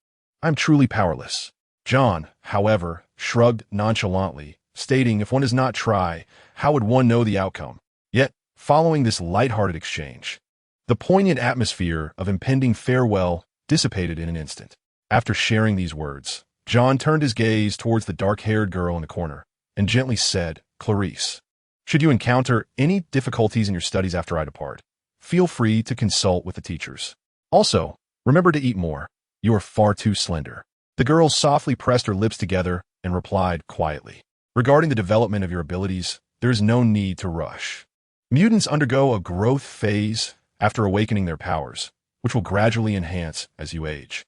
I'm truly powerless." John, however, shrugged nonchalantly, stating if one does not try, how would one know the outcome? Yet, following this light-hearted exchange, the poignant atmosphere of impending farewell dissipated in an instant. After sharing these words, John turned his gaze towards the dark-haired girl in the corner and gently said, "Clarice, should you encounter any difficulties in your studies after I depart, feel free to consult with the teachers. Also, remember to eat more. You are far too slender." The girl softly pressed her lips together and replied quietly, "Regarding the development of your abilities, there is no need to rush. Mutants undergo a growth phase after awakening their powers, which will gradually enhance as you age."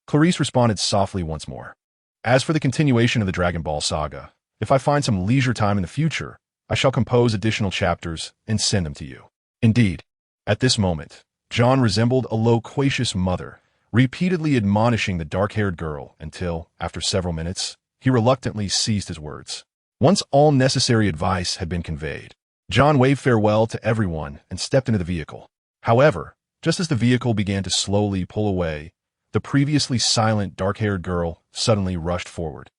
Clarice responded softly once more. "As for the continuation of the Dragon Ball saga, if I find some leisure time in the future, I shall compose additional chapters and send them to you." Indeed, at this moment, John resembled a loquacious mother, repeatedly admonishing the dark-haired girl until, after several minutes, he reluctantly ceased his words. Once all necessary advice had been conveyed, John waved farewell to everyone and stepped into the vehicle. However, just as the vehicle began to slowly pull away, the previously silent dark-haired girl suddenly rushed forward,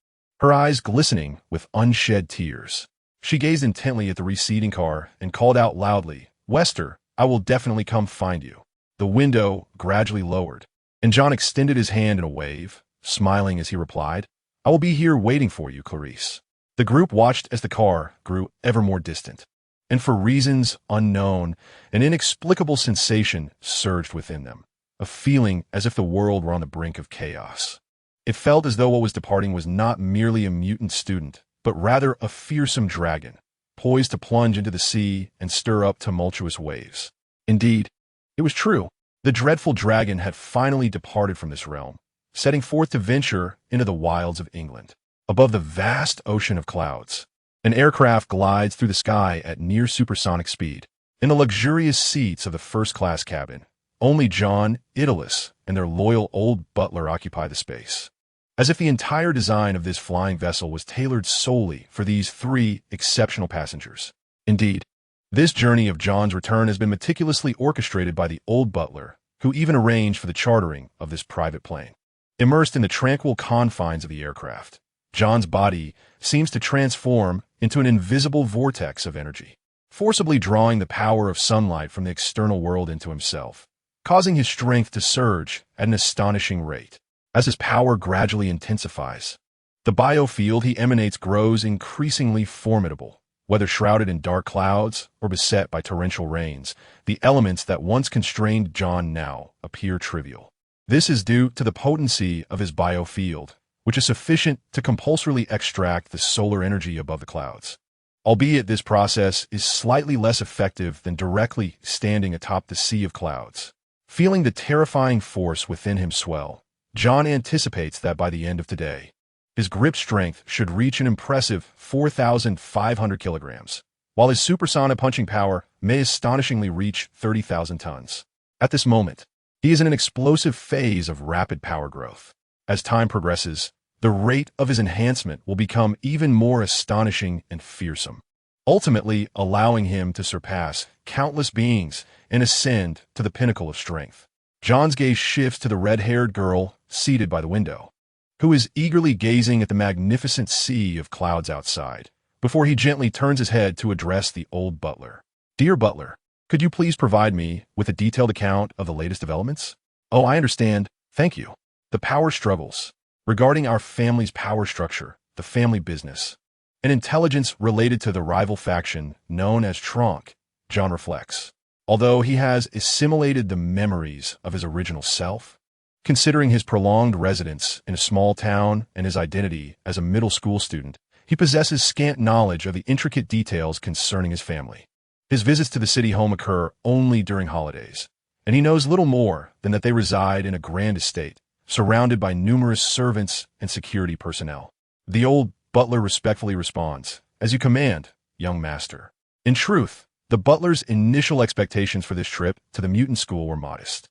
her eyes glistening with unshed tears. She gazed intently at the receding car and called out loudly, "Wester, I will definitely come find you." The window gradually lowered, and John extended his hand in a wave, smiling as he replied, "I will be here waiting for you, Clarice." The group watched as the car grew ever more distant, and for reasons unknown, an inexplicable sensation surged within them, a feeling as if the world were on the brink of chaos. It felt as though what was departing was not merely a mutant student, but rather a fearsome dragon, poised to plunge into the sea and stir up tumultuous waves. Indeed, it was true. The dreadful dragon had finally departed from this realm, setting forth to venture into the wilds of England. Above the vast ocean of clouds, an aircraft glides through the sky at near supersonic speed. In the luxurious seats of the first-class cabin, only John, Idyllis, and their loyal old butler occupy the space. As if the entire design of this flying vessel was tailored solely for these three exceptional passengers. Indeed, this journey of John's return has been meticulously orchestrated by the old butler, who even arranged for the chartering of this private plane. Immersed in the tranquil confines of the aircraft, John's body seems to transform into an invisible vortex of energy, forcibly drawing the power of sunlight from the external world into himself, causing his strength to surge at an astonishing rate. As his power gradually intensifies, the biofield he emanates grows increasingly formidable. Whether shrouded in dark clouds or beset by torrential rains, the elements that once constrained John now appear trivial. This is due to the potency of his biofield, which is sufficient to compulsorily extract the solar energy above the clouds. Albeit this process is slightly less effective than directly standing atop the sea of clouds. Feeling the terrifying force within him swell, John anticipates that by the end of today, his grip strength should reach an impressive 4,500 kilograms, while his supersonic punching power may astonishingly reach 30,000 tons. At this moment, he is in an explosive phase of rapid power growth. As time progresses, the rate of his enhancement will become even more astonishing and fearsome, ultimately allowing him to surpass countless beings and ascend to the pinnacle of strength. John's gaze shifts to the red-haired girl seated by the window, who is eagerly gazing at the magnificent sea of clouds outside, before he gently turns his head to address the old butler. "Dear butler, could you please provide me with a detailed account of the latest developments?" "Oh, I understand. Thank you. The power struggles. Regarding our family's power structure, the family business, and intelligence related to the rival faction known as Tronk," John reflects. Although he has assimilated the memories of his original self, considering his prolonged residence in a small town and his identity as a middle school student, he possesses scant knowledge of the intricate details concerning his family. His visits to the city home occur only during holidays, and he knows little more than that they reside in a grand estate, surrounded by numerous servants and security personnel. The old butler respectfully responds, "As you command, young master." In truth, the butler's initial expectations for this trip to the mutant school were modest.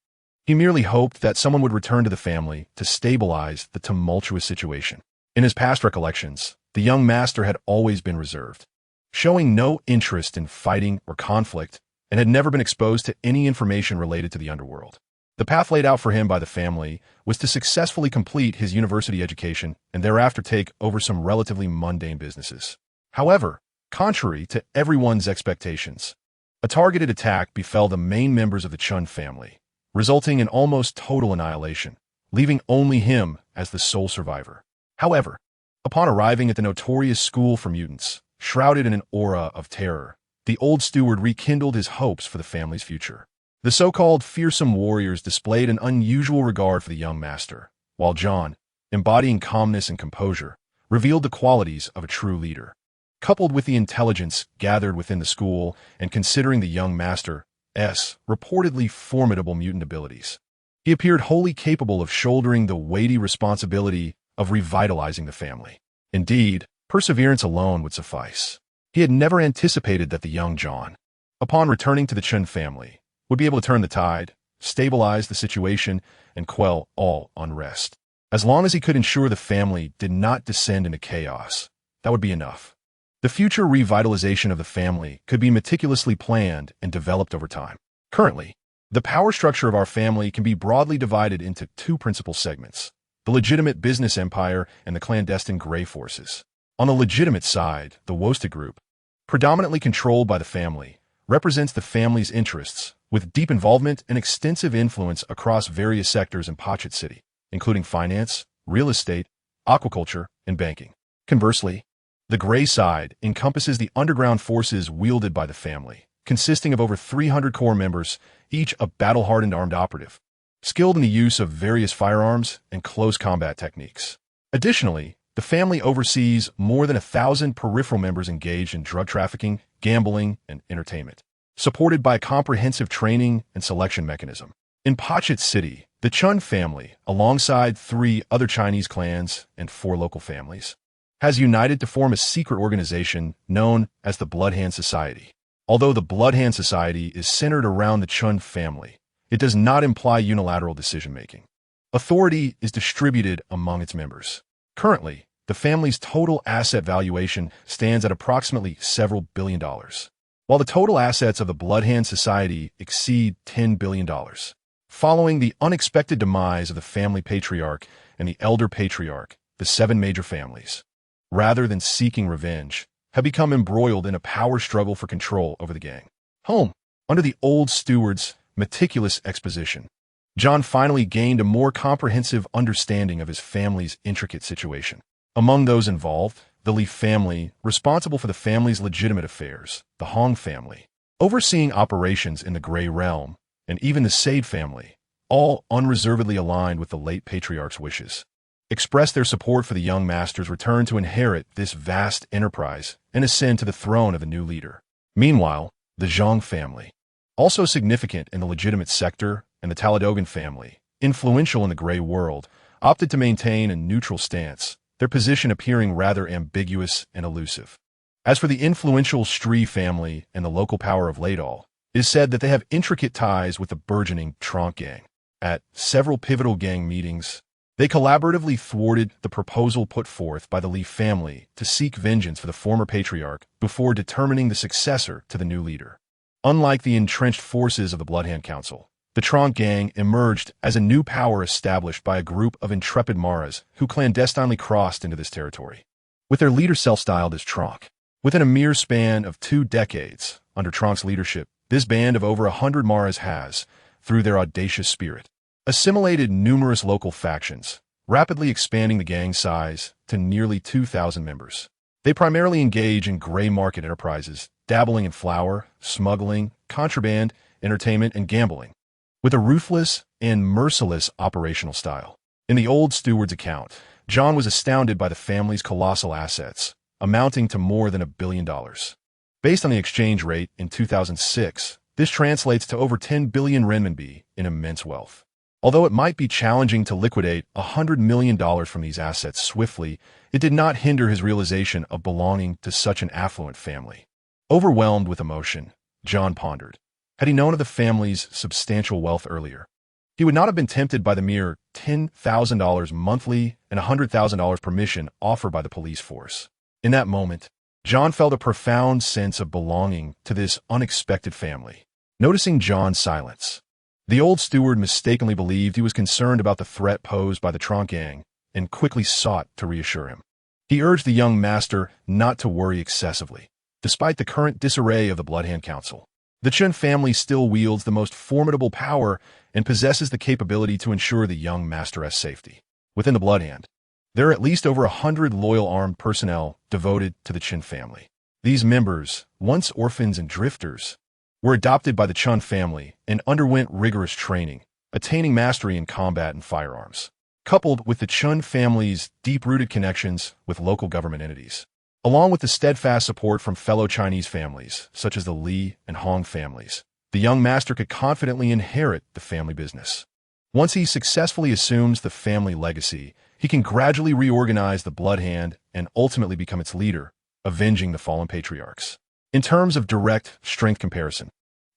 He merely hoped that someone would return to the family to stabilize the tumultuous situation. In his past recollections, the young master had always been reserved, showing no interest in fighting or conflict, and had never been exposed to any information related to the underworld. The path laid out for him by the family was to successfully complete his university education and thereafter take over some relatively mundane businesses. However, contrary to everyone's expectations, a targeted attack befell the main members of the Chun family, resulting in almost total annihilation, leaving only him as the sole survivor. However, upon arriving at the notorious school for mutants, shrouded in an aura of terror, the old steward rekindled his hopes for the family's future. The so-called fearsome warriors displayed an unusual regard for the young master, while John, embodying calmness and composure, revealed the qualities of a true leader. Coupled with the intelligence gathered within the school and considering the young master's reportedly formidable mutant abilities, he appeared wholly capable of shouldering the weighty responsibility of revitalizing the family. Indeed, perseverance alone would suffice. He had never anticipated that the young John, upon returning to the Chun family, would be able to turn the tide, stabilize the situation, and quell all unrest. As long as he could ensure the family did not descend into chaos, that would be enough. The future revitalization of the family could be meticulously planned and developed over time. Currently, the power structure of our family can be broadly divided into two principal segments: the legitimate business empire and the clandestine gray forces. On the legitimate side, the Woested Group, predominantly controlled by the family, represents the family's interests, with deep involvement and extensive influence across various sectors in Pochet City, including finance, real estate, aquaculture, and banking. Conversely, the gray side encompasses the underground forces wielded by the family, consisting of over 300 core members, each a battle-hardened armed operative, skilled in the use of various firearms and close combat techniques. Additionally, the family oversees more than 1,000 peripheral members engaged in drug trafficking, gambling, and entertainment, supported by a comprehensive training and selection mechanism. In Pachit City, the Chun family, alongside 3 other Chinese clans and 4 local families, has united to form a secret organization known as the Bloodhand Society. Although the Bloodhand Society is centered around the Chun family, it does not imply unilateral decision-making. Authority is distributed among its members. Currently, the family's total asset valuation stands at approximately several $billion, while the total assets of the Bloodhand Society exceed $10 billion. Following the unexpected demise of the family patriarch and the elder patriarch, the 7 major families, rather than seeking revenge, have become embroiled in a power struggle for control over the gang. Home, under the old steward's meticulous exposition, John finally gained a more comprehensive understanding of his family's intricate situation. Among those involved, the Li family, responsible for the family's legitimate affairs, the Hong family, overseeing operations in the Gray Realm, and even the Sade family, all unreservedly aligned with the late patriarch's wishes, expressed their support for the young master's return to inherit this vast enterprise and ascend to the throne of the new leader. Meanwhile, the Zhang family, also significant in the legitimate sector, and the Taladogan family, influential in the Gray world, opted to maintain a neutral stance, their position appearing rather ambiguous and elusive. As for the influential Stree family and the local power of Ladal, it is said that they have intricate ties with the burgeoning Tronk gang. At several pivotal gang meetings, they collaboratively thwarted the proposal put forth by the Li family to seek vengeance for the former patriarch before determining the successor to the new leader. Unlike the entrenched forces of the Bloodhand Council, the Tronk gang emerged as a new power established by a group of intrepid Maras who clandestinely crossed into this territory. With their leader self-styled as Tronk, within a mere span of 2 decades, under Tronk's leadership, this band of over 100 Maras has, through their audacious spirit, assimilated numerous local factions, rapidly expanding the gang's size to nearly 2,000 members. They primarily engage in gray market enterprises, dabbling in flour, smuggling, contraband, entertainment, and gambling, with a ruthless and merciless operational style. In the old steward's account, John was astounded by the family's colossal assets, amounting to more than $1 billion. Based on the exchange rate in 2006, this translates to over 10 billion renminbi in immense wealth. Although it might be challenging to liquidate $100 million from these assets swiftly, it did not hinder his realization of belonging to such an affluent family. Overwhelmed with emotion, John pondered. Had he known of the family's substantial wealth earlier, he would not have been tempted by the mere $10,000 monthly and $100,000 permission offered by the police force. In that moment, John felt a profound sense of belonging to this unexpected family. Noticing John's silence, the old steward mistakenly believed he was concerned about the threat posed by the Tronk gang and quickly sought to reassure him. He urged the young master not to worry excessively. Despite the current disarray of the Bloodhand Council, the Chun family still wields the most formidable power and possesses the capability to ensure the young master's safety. Within the Bloodhand, there are at least over 100 loyal armed personnel devoted to the Chun family. These members, once orphans and drifters, were adopted by the Chun family and underwent rigorous training, attaining mastery in combat and firearms. Coupled with the Chun family's deep-rooted connections with local government entities, along with the steadfast support from fellow Chinese families, such as the Li and Hong families, the young master could confidently inherit the family business. Once he successfully assumes the family legacy, he can gradually reorganize the Bloodhand and ultimately become its leader, avenging the fallen patriarchs. In terms of direct strength comparison,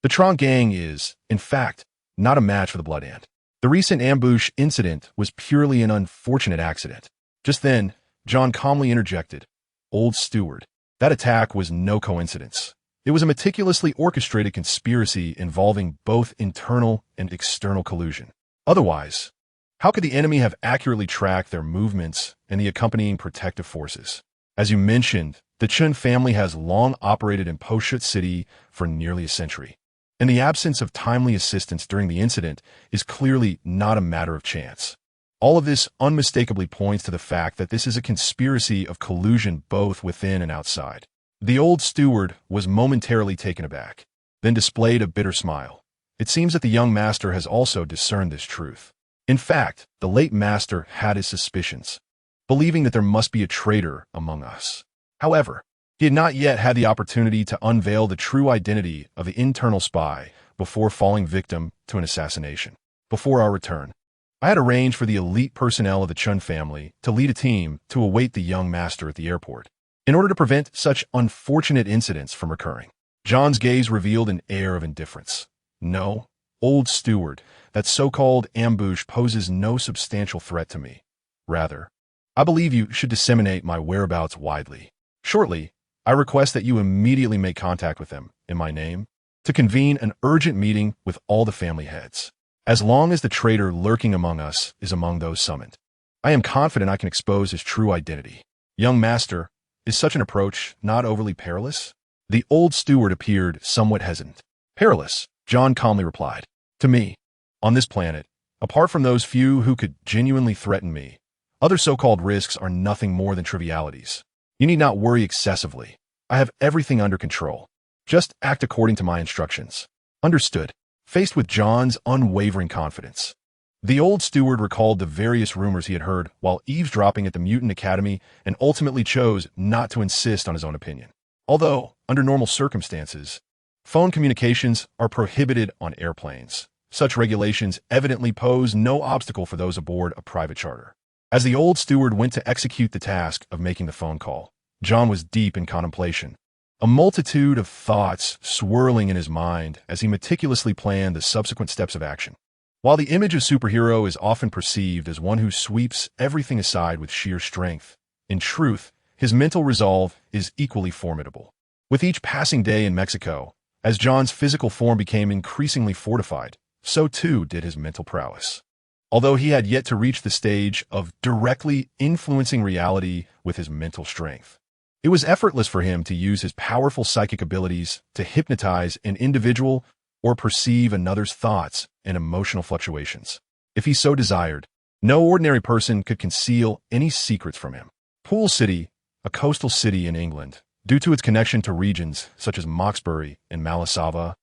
the Tronk gang is, in fact, not a match for the Bloodhand. The recent ambush incident was purely an unfortunate accident. Just then, John calmly interjected, "Old steward, that attack was no coincidence. It was a meticulously orchestrated conspiracy involving both internal and external collusion. Otherwise, how could the enemy have accurately tracked their movements and the accompanying protective forces? As you mentioned, the Chun family has long operated in Poshut City for nearly a century, and the absence of timely assistance during the incident is clearly not a matter of chance. All of this unmistakably points to the fact that this is a conspiracy of collusion both within and outside." The old steward was momentarily taken aback, then displayed a bitter smile. It seems that the young master has also discerned this truth. In fact, the late master had his suspicions, believing that there must be a traitor among us. However, he had not yet had the opportunity to unveil the true identity of the internal spy before falling victim to an assassination. Before our return, I had arranged for the elite personnel of the Chun family to lead a team to await the young master at the airport, in order to prevent such unfortunate incidents from recurring. John's gaze revealed an air of indifference. No, old steward, that so-called ambush poses no substantial threat to me. Rather, I believe you should disseminate my whereabouts widely. Shortly, I request that you immediately make contact with them, in my name, to convene an urgent meeting with all the family heads. As long as the traitor lurking among us is among those summoned, I am confident I can expose his true identity. Young master, is such an approach not overly perilous? The old steward appeared somewhat hesitant. Perilous, John calmly replied. To me, on this planet, apart from those few who could genuinely threaten me, other so-called risks are nothing more than trivialities. You need not worry excessively. I have everything under control. Just act according to my instructions. Understood. Faced with John's unwavering confidence, the old steward recalled the various rumors he had heard while eavesdropping at the Mutant Academy and ultimately chose not to insist on his own opinion. Although, under normal circumstances, phone communications are prohibited on airplanes, such regulations evidently pose no obstacle for those aboard a private charter. As the old steward went to execute the task of making the phone call, John was deep in contemplation. A multitude of thoughts swirling in his mind as he meticulously planned the subsequent steps of action. While the image of superhero is often perceived as one who sweeps everything aside with sheer strength, in truth, his mental resolve is equally formidable. With each passing day in Mexico, as John's physical form became increasingly fortified, so too did his mental prowess. Although he had yet to reach the stage of directly influencing reality with his mental strength, it was effortless for him to use his powerful psychic abilities to hypnotize an individual or perceive another's thoughts and emotional fluctuations. If he so desired, no ordinary person could conceal any secrets from him. Poole City, a coastal city in England, due to its connection to regions such as Moxbury and Malisava,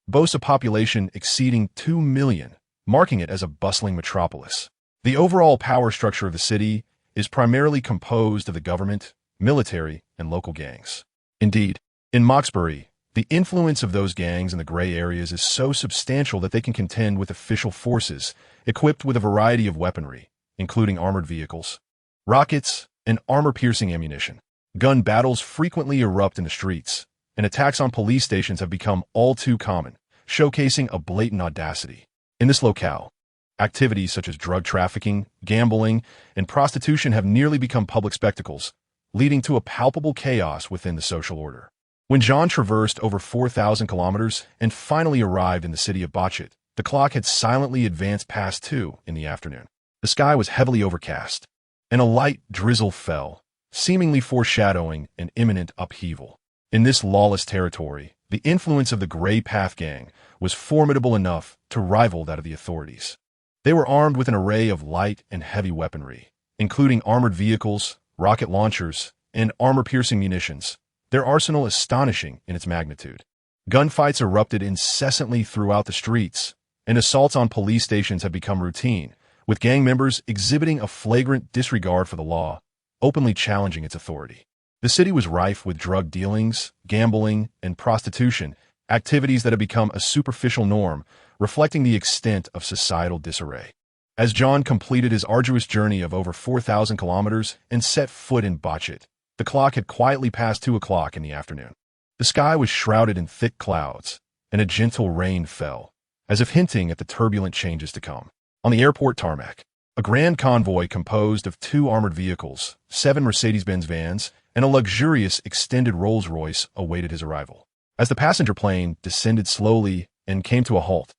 boasts a population exceeding 2 million, marking it as a bustling metropolis. The overall power structure of the city is primarily composed of the government, military, and local gangs. Indeed, in Moxbury, the influence of those gangs in the gray areas is so substantial that they can contend with official forces equipped with a variety of weaponry, including armored vehicles, rockets, and armor-piercing ammunition. Gun battles frequently erupt in the streets, and attacks on police stations have become all too common, showcasing a blatant audacity. In this locale, activities such as drug trafficking, gambling, and prostitution have nearly become public spectacles, leading to a palpable chaos within the social order. When John traversed over 4,000 kilometers and finally arrived in the city of Bochet, the clock had silently advanced past 2 in the afternoon. The sky was heavily overcast, and a light drizzle fell, seemingly foreshadowing an imminent upheaval. In this lawless territory, the influence of the Grey Path Gang was formidable enough to rival that of the authorities. They were armed with an array of light and heavy weaponry, including armored vehicles, rocket launchers, and armor-piercing munitions, their arsenal astonishing in its magnitude. Gunfights erupted incessantly throughout the streets, and assaults on police stations have become routine, with gang members exhibiting a flagrant disregard for the law, openly challenging its authority. The city was rife with drug dealings, gambling, and prostitution, activities that have become a superficial norm, reflecting the extent of societal disarray. As John completed his arduous journey of over 4,000 kilometers and set foot in Bochet, the clock had quietly passed 2 o'clock in the afternoon. The sky was shrouded in thick clouds, and a gentle rain fell, as if hinting at the turbulent changes to come. On the airport tarmac, a grand convoy composed of 2 armored vehicles, 7 Mercedes-Benz vans, and a luxurious extended Rolls-Royce awaited his arrival. As the passenger plane descended slowly and came to a halt,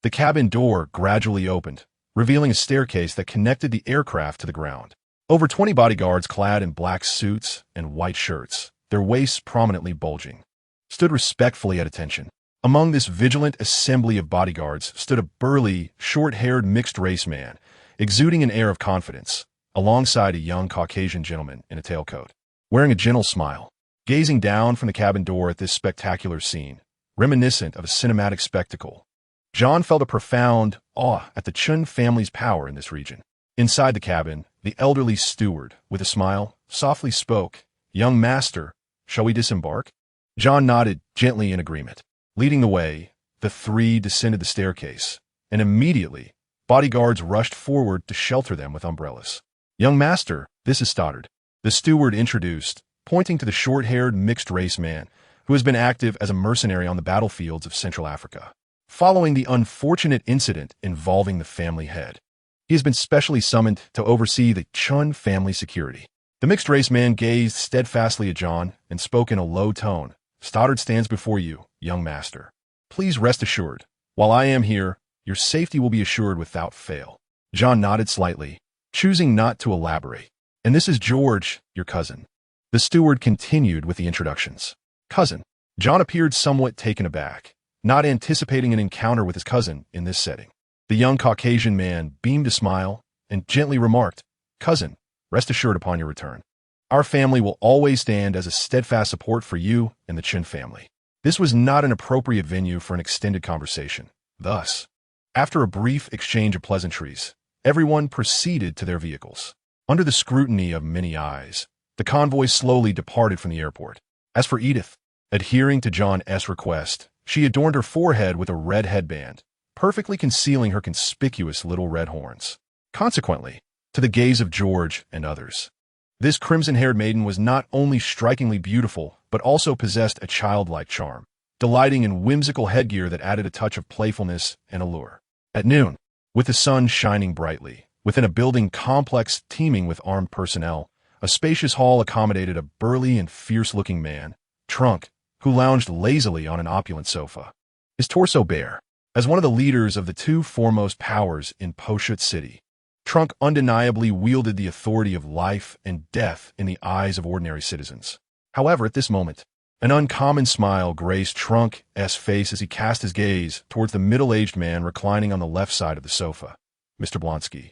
the cabin door gradually opened, revealing a staircase that connected the aircraft to the ground. Over 20 bodyguards clad in black suits and white shirts, their waists prominently bulging, stood respectfully at attention. Among this vigilant assembly of bodyguards stood a burly, short-haired mixed-race man, exuding an air of confidence, alongside a young Caucasian gentleman in a tailcoat, wearing a gentle smile, gazing down from the cabin door at this spectacular scene, reminiscent of a cinematic spectacle. John felt a profound awe at the Chun family's power in this region. Inside the cabin, the elderly steward, with a smile, softly spoke, "Young master, shall we disembark?" John nodded gently in agreement. Leading the way, the 3 descended the staircase, and immediately, Bodyguards rushed forward to shelter them with umbrellas. "Young master, this is Stoddard," the steward introduced, pointing to the short-haired mixed-race man who has been active as a mercenary on the battlefields of Central Africa. Following the unfortunate incident involving the family head, he has been specially summoned to oversee the Chun family security. The mixed-race man gazed steadfastly at John and spoke in a low tone. "Stoddard stands before you, young master. Please rest assured, while I am here, your safety will be assured without fail." John nodded slightly, choosing not to elaborate. "And this is George, your cousin." The steward continued with the introductions. "Cousin." John appeared somewhat taken aback, not anticipating an encounter with his cousin in this setting. The young Caucasian man beamed a smile and gently remarked, "Cousin, rest assured upon your return. Our family will always stand as a steadfast support for you and the Chin family." This was not an appropriate venue for an extended conversation. Thus, after a brief exchange of pleasantries, everyone proceeded to their vehicles. Under the scrutiny of many eyes, the convoy slowly departed from the airport. As for Edith, adhering to John's request, she adorned her forehead with a red headband, perfectly concealing her conspicuous little red horns. Consequently, to the gaze of George and others, this crimson-haired maiden was not only strikingly beautiful, but also possessed a childlike charm, delighting in whimsical headgear that added a touch of playfulness and allure. At noon, with the sun shining brightly, within a building complex teeming with armed personnel, a spacious hall accommodated a burly and fierce-looking man, Trunk, who lounged lazily on an opulent sofa, his torso bare. As one of the leaders of the two foremost powers in Pochut City, Trunk undeniably wielded the authority of life and death in the eyes of ordinary citizens. However, at this moment, an uncommon smile graced Trunk's face as he cast his gaze towards the middle-aged man reclining on the left side of the sofa. "Mr. Blonsky,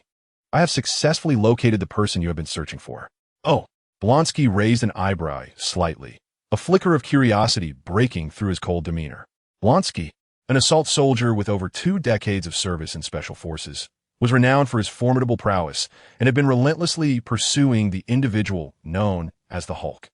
I have successfully located the person you have been searching for." "Oh." Blonsky raised an eyebrow slightly, a flicker of curiosity breaking through his cold demeanor. Blonsky, an assault soldier with over 2 decades of service in special forces, was renowned for his formidable prowess and had been relentlessly pursuing the individual known as the Hulk.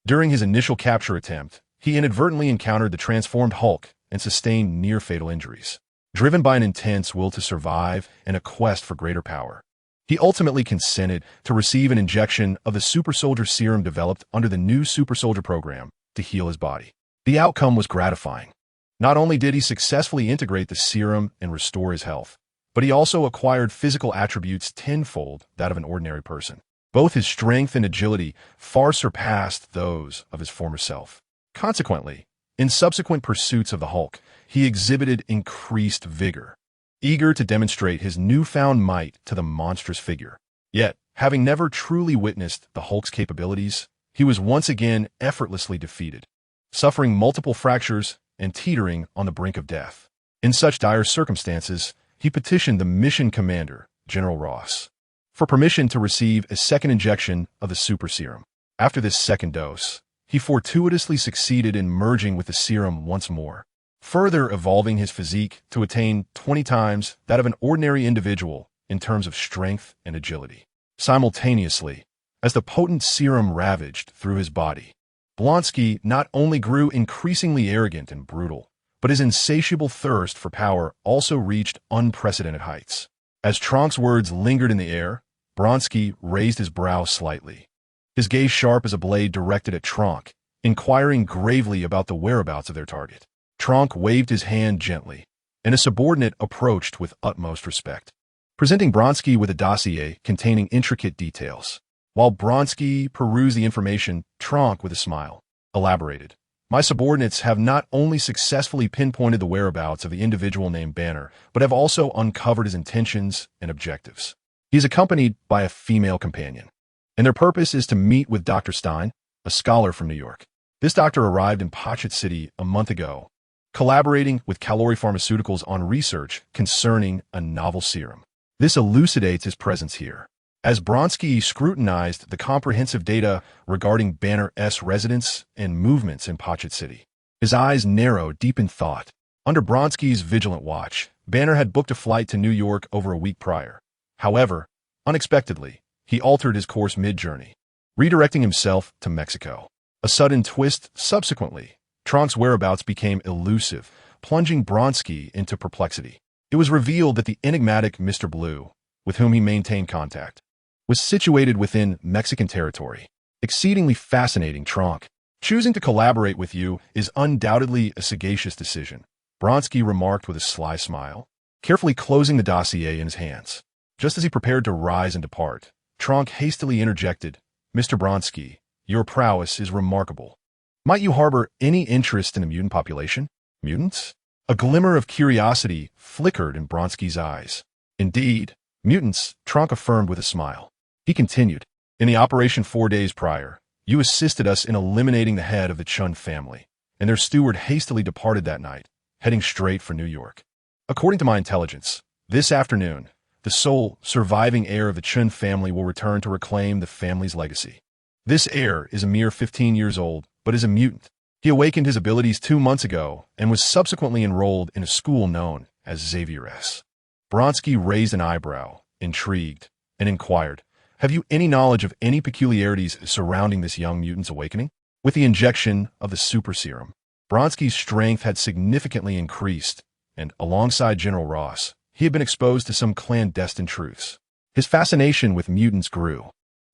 During his initial capture attempt, he inadvertently encountered the transformed Hulk and sustained near-fatal injuries. Driven by an intense will to survive and a quest for greater power, he ultimately consented to receive an injection of the super soldier serum developed under the new super soldier program to heal his body. The outcome was gratifying. Not only did he successfully integrate the serum and restore his health, but he also acquired physical attributes tenfold that of an ordinary person. Both his strength and agility far surpassed those of his former self. Consequently, in subsequent pursuits of the Hulk, he exhibited increased vigor, eager to demonstrate his newfound might to the monstrous figure. Yet, having never truly witnessed the Hulk's capabilities, he was once again effortlessly defeated, suffering multiple fractures and teetering on the brink of death. In such dire circumstances, he petitioned the mission commander, General Ross, for permission to receive a second injection of the super serum. After this second dose, he fortuitously succeeded in merging with the serum once more, further evolving his physique to attain 20 times that of an ordinary individual in terms of strength and agility. Simultaneously, as the potent serum ravaged through his body, Blonsky not only grew increasingly arrogant and brutal, but his insatiable thirst for power also reached unprecedented heights. As Trunk's words lingered in the air, Blonsky raised his brow slightly, his gaze sharp as a blade directed at Trunk, inquiring gravely about the whereabouts of their target. Trunk waved his hand gently, and a subordinate approached with utmost respect, presenting Blonsky with a dossier containing intricate details. While Blonsky perused the information, Trunk, with a smile, elaborated, "My subordinates have not only successfully pinpointed the whereabouts of the individual named Banner, but have also uncovered his intentions and objectives. He is accompanied by a female companion, and their purpose is to meet with Dr. Stein, a scholar from New York. This doctor arrived in Pochut City a month ago, collaborating with Calori Pharmaceuticals on research concerning a novel serum. This elucidates his presence here." As Blonsky scrutinized the comprehensive data regarding Banner's residence and movements in Pochut City, his eyes narrowed deep in thought. Under Blonsky's vigilant watch, Banner had booked a flight to New York over a week prior. However, unexpectedly, he altered his course mid-journey, redirecting himself to Mexico. A sudden twist subsequently, Trunk's whereabouts became elusive, plunging Blonsky into perplexity. It was revealed that the enigmatic Mr. Blue, with whom he maintained contact, was situated within Mexican territory. Exceedingly fascinating, Tronk. Choosing to collaborate with you is undoubtedly a sagacious decision, Bronsky remarked with a sly smile, carefully closing the dossier in his hands. Just as he prepared to rise and depart, Tronk hastily interjected, Mr. Bronsky, your prowess is remarkable. Might you harbor any interest in the mutant population? Mutants? A glimmer of curiosity flickered in Bronsky's eyes. Indeed, mutants, Tronk affirmed with a smile. He continued, in the operation 4 days prior, you assisted us in eliminating the head of the Chun family, and their steward hastily departed that night, heading straight for New York. According to my intelligence, this afternoon, the sole surviving heir of the Chun family will return to reclaim the family's legacy. This heir is a mere 15 years old, but is a mutant. He awakened his abilities 2 months ago and was subsequently enrolled in a school known as Xavier S. Bronsky raised an eyebrow, intrigued, and inquired, have you any knowledge of any peculiarities surrounding this young mutant's awakening? With the injection of the super serum, Bronsky's strength had significantly increased, and alongside General Ross, he had been exposed to some clandestine truths. His fascination with mutants grew,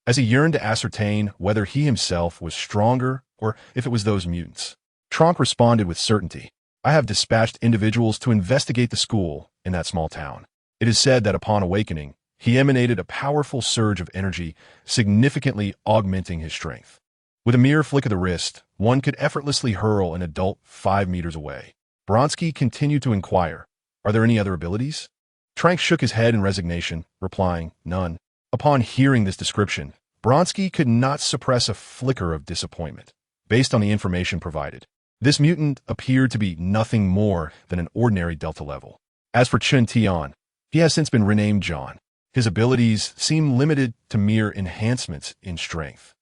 as he yearned to ascertain whether he himself was stronger or if it was those mutants. Tronk responded with certainty. I have dispatched individuals to investigate the school in that small town. It is said that upon awakening, he emanated a powerful surge of energy, significantly augmenting his strength. With a mere flick of the wrist, one could effortlessly hurl an adult 5 meters away. Bronsky continued to inquire, are there any other abilities? Tronk shook his head in resignation, replying, none. Upon hearing this description, Bronsky could not suppress a flicker of disappointment. Based on the information provided, this mutant appeared to be nothing more than an ordinary Delta level. As for Chun Tian, he has since been renamed John. His abilities seem limited to mere enhancements in strength.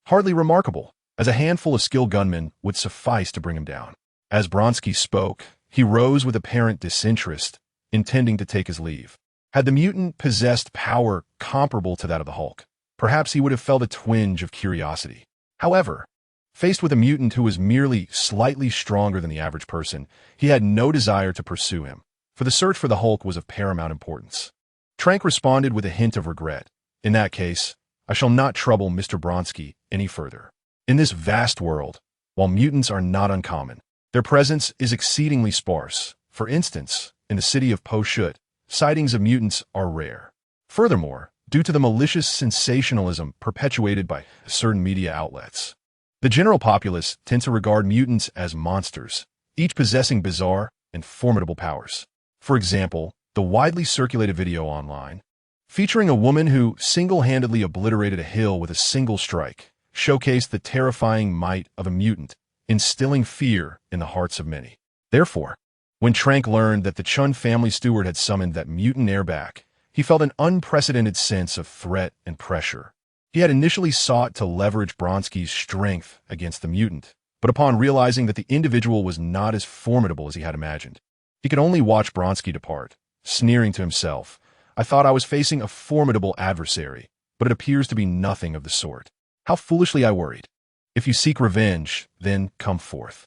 Hardly remarkable, as a handful of skilled gunmen would suffice to bring him down. As Bronsky spoke, he rose with apparent disinterest, intending to take his leave. Had the mutant possessed power comparable to that of the Hulk, perhaps he would have felt a twinge of curiosity. However, faced with a mutant who was merely slightly stronger than the average person, he had no desire to pursue him, for the search for the Hulk was of paramount importance. Tronk responded with a hint of regret. In that case, I shall not trouble Mr. Bronsky any further. In this vast world, while mutants are not uncommon, their presence is exceedingly sparse. For instance, in the city of Pochut, sightings of mutants are rare. Furthermore, due to the malicious sensationalism perpetuated by certain media outlets, the general populace tends to regard mutants as monsters, each possessing bizarre and formidable powers. For example, the widely circulated video online, featuring a woman who single-handedly obliterated a hill with a single strike, showcased the terrifying might of a mutant, instilling fear in the hearts of many. Therefore, when Tronk learned that the Chun family steward had summoned that mutant heir back, he felt an unprecedented sense of threat and pressure. He had initially sought to leverage Bronsky's strength against the mutant, but upon realizing that the individual was not as formidable as he had imagined, he could only watch Bronsky depart, sneering to himself, I thought I was facing a formidable adversary, but it appears to be nothing of the sort. How foolishly I worried. If you seek revenge, then come forth.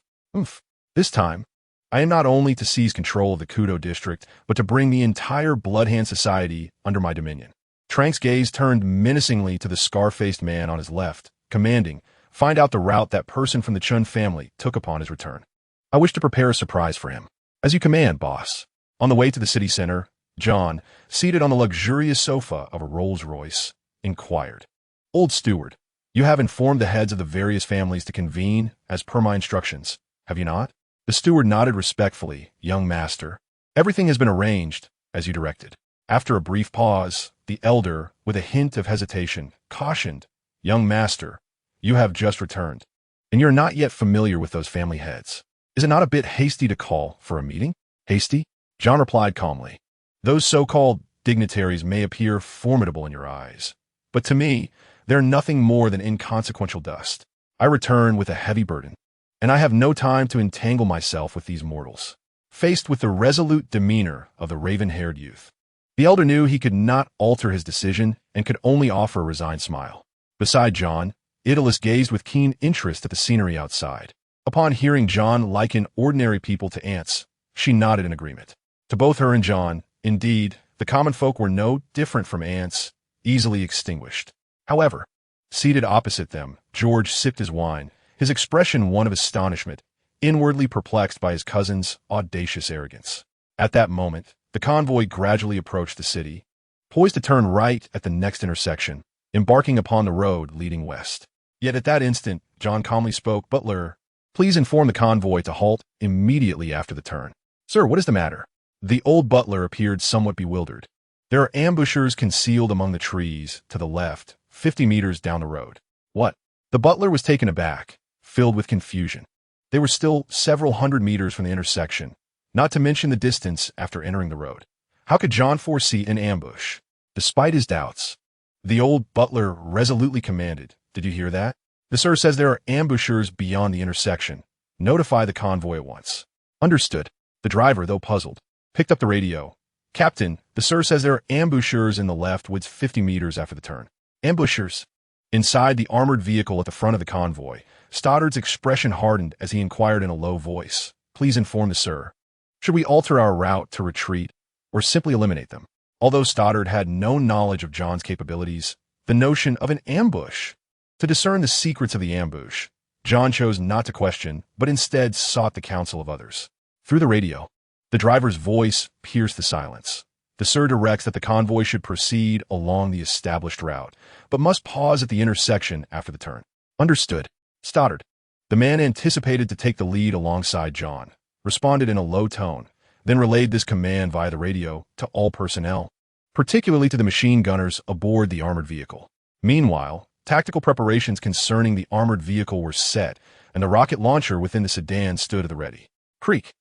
This time, I am not only to seize control of the Kudo district, but to bring the entire Bloodhand Society under my dominion. Tronk's gaze turned menacingly to the scar-faced man on his left, commanding, find out the route that person from the Chun family took upon his return. I wish to prepare a surprise for him. As you command, boss. On the way to the city center, John, seated on the luxurious sofa of a Rolls-Royce, inquired, Old steward, you have informed the heads of the various families to convene as per my instructions, have you not? The steward nodded respectfully, young master. Everything has been arranged, as you directed. After a brief pause, the elder, with a hint of hesitation, cautioned, young master, you have just returned, and you're not yet familiar with those family heads. Is it not a bit hasty to call for a meeting? Hasty? John replied calmly. Those so-called dignitaries may appear formidable in your eyes, but to me, they're nothing more than inconsequential dust. I return with a heavy burden, and I have no time to entangle myself with these mortals. Faced with the resolute demeanor of the raven-haired youth, the elder knew he could not alter his decision and could only offer a resigned smile. Beside John, Idyllis gazed with keen interest at the scenery outside. Upon hearing John liken ordinary people to ants, she nodded in agreement. To both her and John, indeed, the common folk were no different from ants, easily extinguished. However, seated opposite them, George sipped his wine, his expression one of astonishment, inwardly perplexed by his cousin's audacious arrogance. At that moment, the convoy gradually approached the city, poised to turn right at the next intersection, embarking upon the road leading west. Yet at that instant, John calmly spoke, "Butler, please inform the convoy to halt immediately after the turn." "Sir, what is the matter?" The old butler appeared somewhat bewildered. "There are ambushers concealed among the trees to the left, 50 meters down the road." "What?" The butler was taken aback, filled with confusion. They were still several hundred meters from the intersection, not to mention the distance after entering the road. How could John foresee an ambush? Despite his doubts, the old butler resolutely commanded, "Did you hear that? The sir says there are ambushers beyond the intersection. Notify the convoy at once." "Understood." The driver, though puzzled, picked up the radio. "Captain, the sir says there are ambushers in the left woods 50 meters after the turn." "Ambushers?" Inside the armored vehicle at the front of the convoy, Stoddard's expression hardened as he inquired in a low voice, "Please inform the sir. Should we alter our route to retreat, or simply eliminate them?" Although Stoddard had no knowledge of John's capabilities, the notion of an ambush. To discern the secrets of the ambush, John chose not to question, but instead sought the counsel of others. Through the radio, the driver's voice pierced the silence. "The sir directs that the convoy should proceed along the established route, but must pause at the intersection after the turn." "Understood." Stoddard, the man anticipated to take the lead alongside John, responded in a low tone, then relayed this command via the radio to all personnel, particularly to the machine gunners aboard the armored vehicle. Meanwhile, tactical preparations concerning the armored vehicle were set, and the rocket launcher within the sedan stood at the ready. Creak!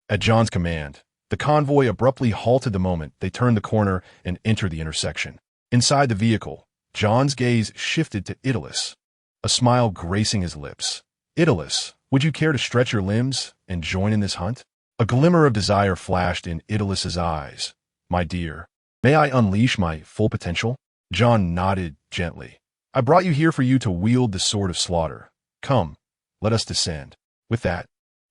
At John's command, the convoy abruptly halted the moment they turned the corner and entered the intersection. Inside the vehicle, John's gaze shifted to Idyllis, a smile gracing his lips. "Idyllis, would you care to stretch your limbs and join in this hunt?" A glimmer of desire flashed in Idyllis's eyes. "My dear, may I unleash my full potential?" John nodded gently. "I brought you here for you to wield the sword of slaughter. Come, let us descend." With that,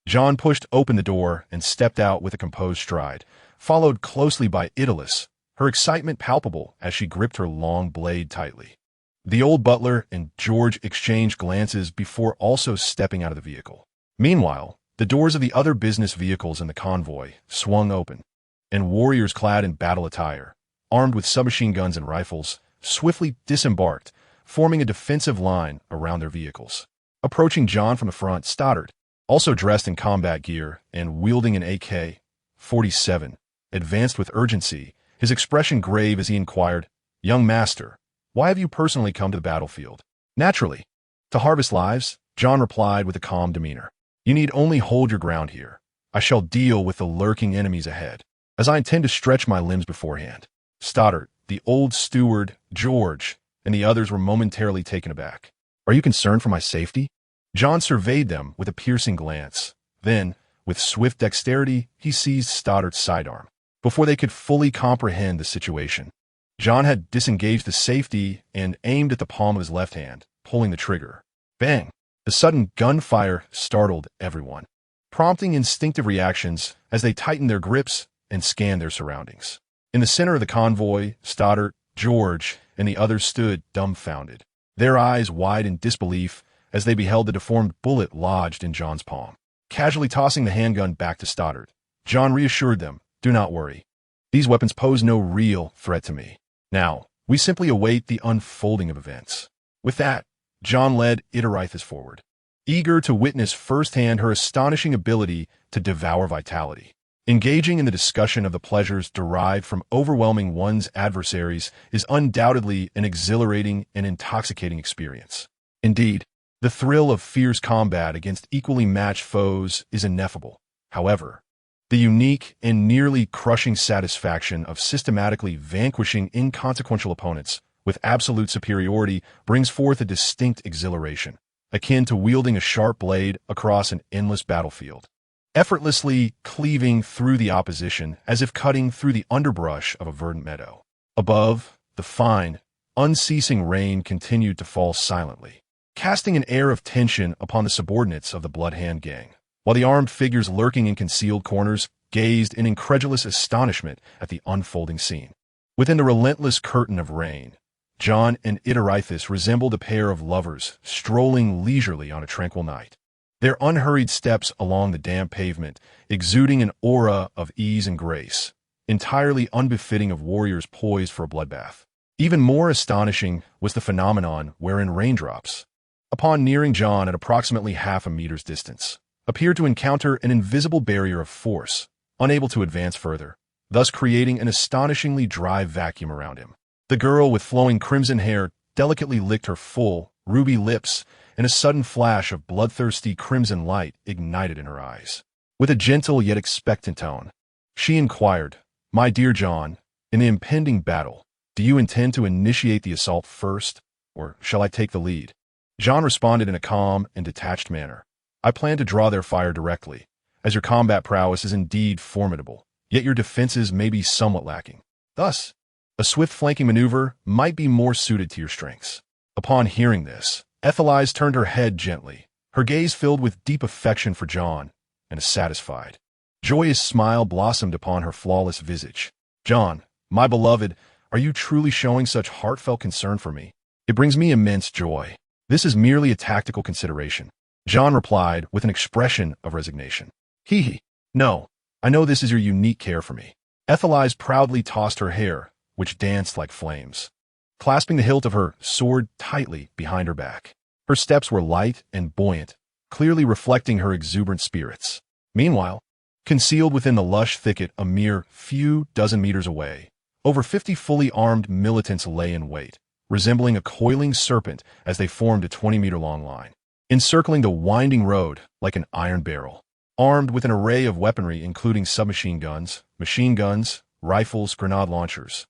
John pushed open the door and stepped out with a composed stride, followed closely by Idyllis, her excitement palpable as she gripped her long blade tightly. The old butler and George exchanged glances before also stepping out of the vehicle. Meanwhile, the doors of the other business vehicles in the convoy swung open, and warriors clad in battle attire, armed with submachine guns and rifles, swiftly disembarked, forming a defensive line around their vehicles. Approaching John from the front, Stoddard, also dressed in combat gear and wielding an AK-47, advanced with urgency, his expression grave as he inquired, "Young master, why have you personally come to the battlefield?" "Naturally, to harvest lives," John replied with a calm demeanor. "You need only hold your ground here. I shall deal with the lurking enemies ahead, as I intend to stretch my limbs beforehand." Stoddard, the old steward, George, and the others were momentarily taken aback. "Are you concerned for my safety?" John surveyed them with a piercing glance. Then, with swift dexterity, he seized Stoddard's sidearm. Before they could fully comprehend the situation, John had disengaged the safety and aimed at the palm of his left hand, pulling the trigger. Bang! The sudden gunfire startled everyone, prompting instinctive reactions as they tightened their grips and scanned their surroundings. In the center of the convoy, Stoddard, George, and the others stood dumbfounded, their eyes wide in disbelief as they beheld the deformed bullet lodged in John's palm. Casually tossing the handgun back to Stoddard, John reassured them, "Do not worry. These weapons pose no real threat to me. Now, we simply await the unfolding of events." With that, John led Idyllis forward, eager to witness firsthand her astonishing ability to devour vitality. Engaging in the discussion of the pleasures derived from overwhelming one's adversaries is undoubtedly an exhilarating and intoxicating experience. Indeed, the thrill of fierce combat against equally matched foes is ineffable. However, the unique and nearly crushing satisfaction of systematically vanquishing inconsequential opponents with absolute superiority brings forth a distinct exhilaration, akin to wielding a sharp blade across an endless battlefield, effortlessly cleaving through the opposition as if cutting through the underbrush of a verdant meadow. Above, the fine, unceasing rain continued to fall silently, casting an air of tension upon the subordinates of the Bloodhand gang, while the armed figures lurking in concealed corners gazed in incredulous astonishment at the unfolding scene. Within the relentless curtain of rain, John and Idarithis resembled a pair of lovers strolling leisurely on a tranquil night. Their unhurried steps along the damp pavement exuding an aura of ease and grace, entirely unbefitting of warriors poised for a bloodbath. Even more astonishing was the phenomenon wherein raindrops, upon nearing John at approximately half a meter's distance, appeared to encounter an invisible barrier of force, unable to advance further, thus creating an astonishingly dry vacuum around him. The girl with flowing crimson hair delicately licked her full, ruby lips, and a sudden flash of bloodthirsty crimson light ignited in her eyes. With a gentle yet expectant tone, she inquired, "My dear John, in the impending battle, do you intend to initiate the assault first, or shall I take the lead?" John responded in a calm and detached manner. "I plan to draw their fire directly, as your combat prowess is indeed formidable, yet your defenses may be somewhat lacking. Thus, a swift flanking maneuver might be more suited to your strengths." Upon hearing this, Aethelise turned her head gently, her gaze filled with deep affection for John, and a satisfied, joyous smile blossomed upon her flawless visage. "John, my beloved, are you truly showing such heartfelt concern for me? It brings me immense joy. This is merely a tactical consideration," John replied with an expression of resignation. "Hee. No, I know this is your unique care for me." Aethelise proudly tossed her hair, which danced like flames, clasping the hilt of her sword tightly behind her back. Her steps were light and buoyant, clearly reflecting her exuberant spirits. Meanwhile, concealed within the lush thicket a mere few dozen meters away, over 50 fully armed militants lay in wait, resembling a coiling serpent as they formed a 20-meter-long line, encircling the winding road like an iron barrel. Armed with an array of weaponry including submachine guns, machine guns, rifles, grenade launchers,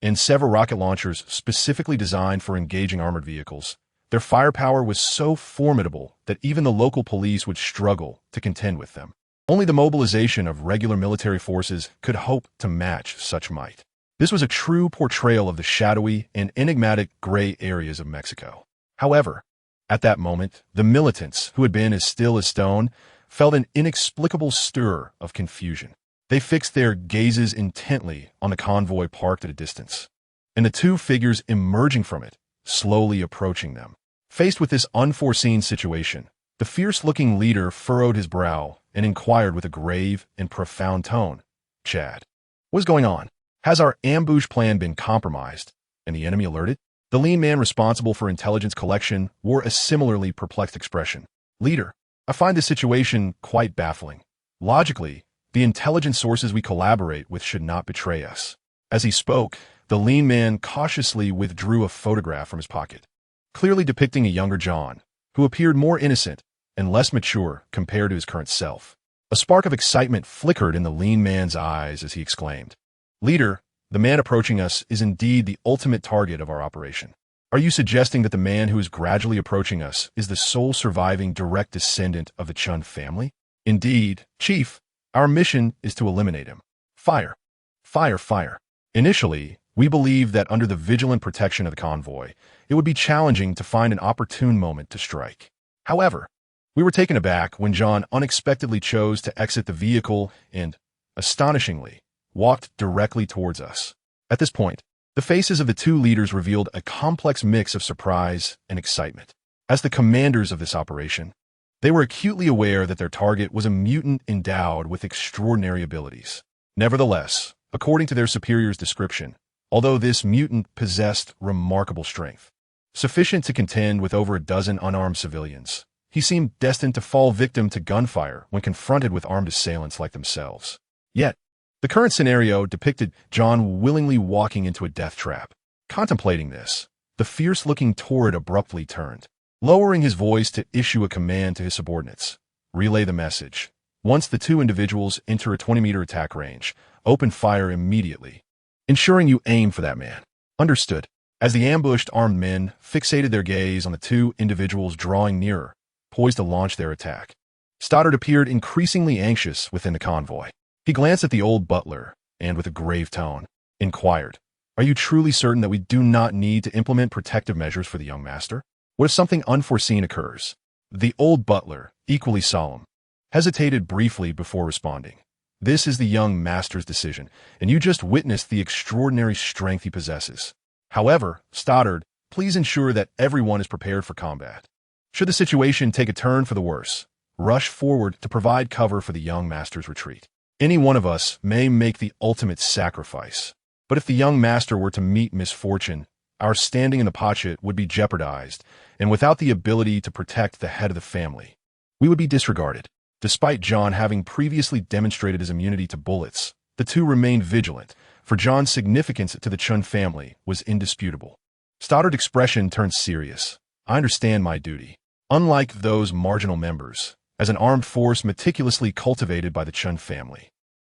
and several rocket launchers specifically designed for engaging armored vehicles, their firepower was so formidable that even the local police would struggle to contend with them. Only the mobilization of regular military forces could hope to match such might. This was a true portrayal of the shadowy and enigmatic gray areas of Mexico. However, at that moment, the militants, who had been as still as stone, felt an inexplicable stir of confusion. They fixed their gazes intently on the convoy parked at a distance, and the two figures emerging from it, slowly approaching them. Faced with this unforeseen situation, the fierce-looking leader furrowed his brow and inquired with a grave and profound tone, "Chad, what's going on? Has our ambush plan been compromised and the enemy alerted?" The lean man responsible for intelligence collection wore a similarly perplexed expression. "Leader, I find this situation quite baffling. Logically, the intelligence sources we collaborate with should not betray us." As he spoke, the lean man cautiously withdrew a photograph from his pocket, clearly depicting a younger John, who appeared more innocent and less mature compared to his current self. A spark of excitement flickered in the lean man's eyes as he exclaimed, "Leader, the man approaching us is indeed the ultimate target of our operation. Are you suggesting that the man who is gradually approaching us is the sole surviving direct descendant of the Chun family?" "Indeed, Chief. Our mission is to eliminate him. Fire! Fire! Fire!" Initially, we believed that under the vigilant protection of the convoy, it would be challenging to find an opportune moment to strike. However, we were taken aback when John unexpectedly chose to exit the vehicle and, astonishingly, walked directly towards us. At this point, the faces of the two leaders revealed a complex mix of surprise and excitement. As the commanders of this operation, they were acutely aware that their target was a mutant endowed with extraordinary abilities. Nevertheless, according to their superior's description, although this mutant possessed remarkable strength, sufficient to contend with over a dozen unarmed civilians, he seemed destined to fall victim to gunfire when confronted with armed assailants like themselves. Yet, the current scenario depicted John willingly walking into a death trap. Contemplating this, the fierce-looking torrid abruptly turned, lowering his voice to issue a command to his subordinates. "Relay the message. Once the two individuals enter a 20-meter attack range, open fire immediately, ensuring you aim for that man." "Understood." As the ambushed armed men fixated their gaze on the two individuals drawing nearer, poised to launch their attack, Stoddard appeared increasingly anxious within the convoy. He glanced at the old butler and, with a grave tone, inquired, "Are you truly certain that we do not need to implement protective measures for the young master? What if something unforeseen occurs?" The old butler, equally solemn, hesitated briefly before responding. This is the young master's decision, and you just witnessed the extraordinary strength he possesses. However, Stoddard, please ensure that everyone is prepared for combat. Should the situation take a turn for the worse, rush forward to provide cover for the young master's retreat. Any one of us may make the ultimate sacrifice, but if the young master were to meet misfortune, our standing in the potshot would be jeopardized, and without the ability to protect the head of the family, we would be disregarded. Despite John having previously demonstrated his immunity to bullets, the two remained vigilant, for John's significance to the Chun family was indisputable. Stoddard's expression turned serious. I understand my duty. Unlike those marginal members, as an armed force meticulously cultivated by the Chun family,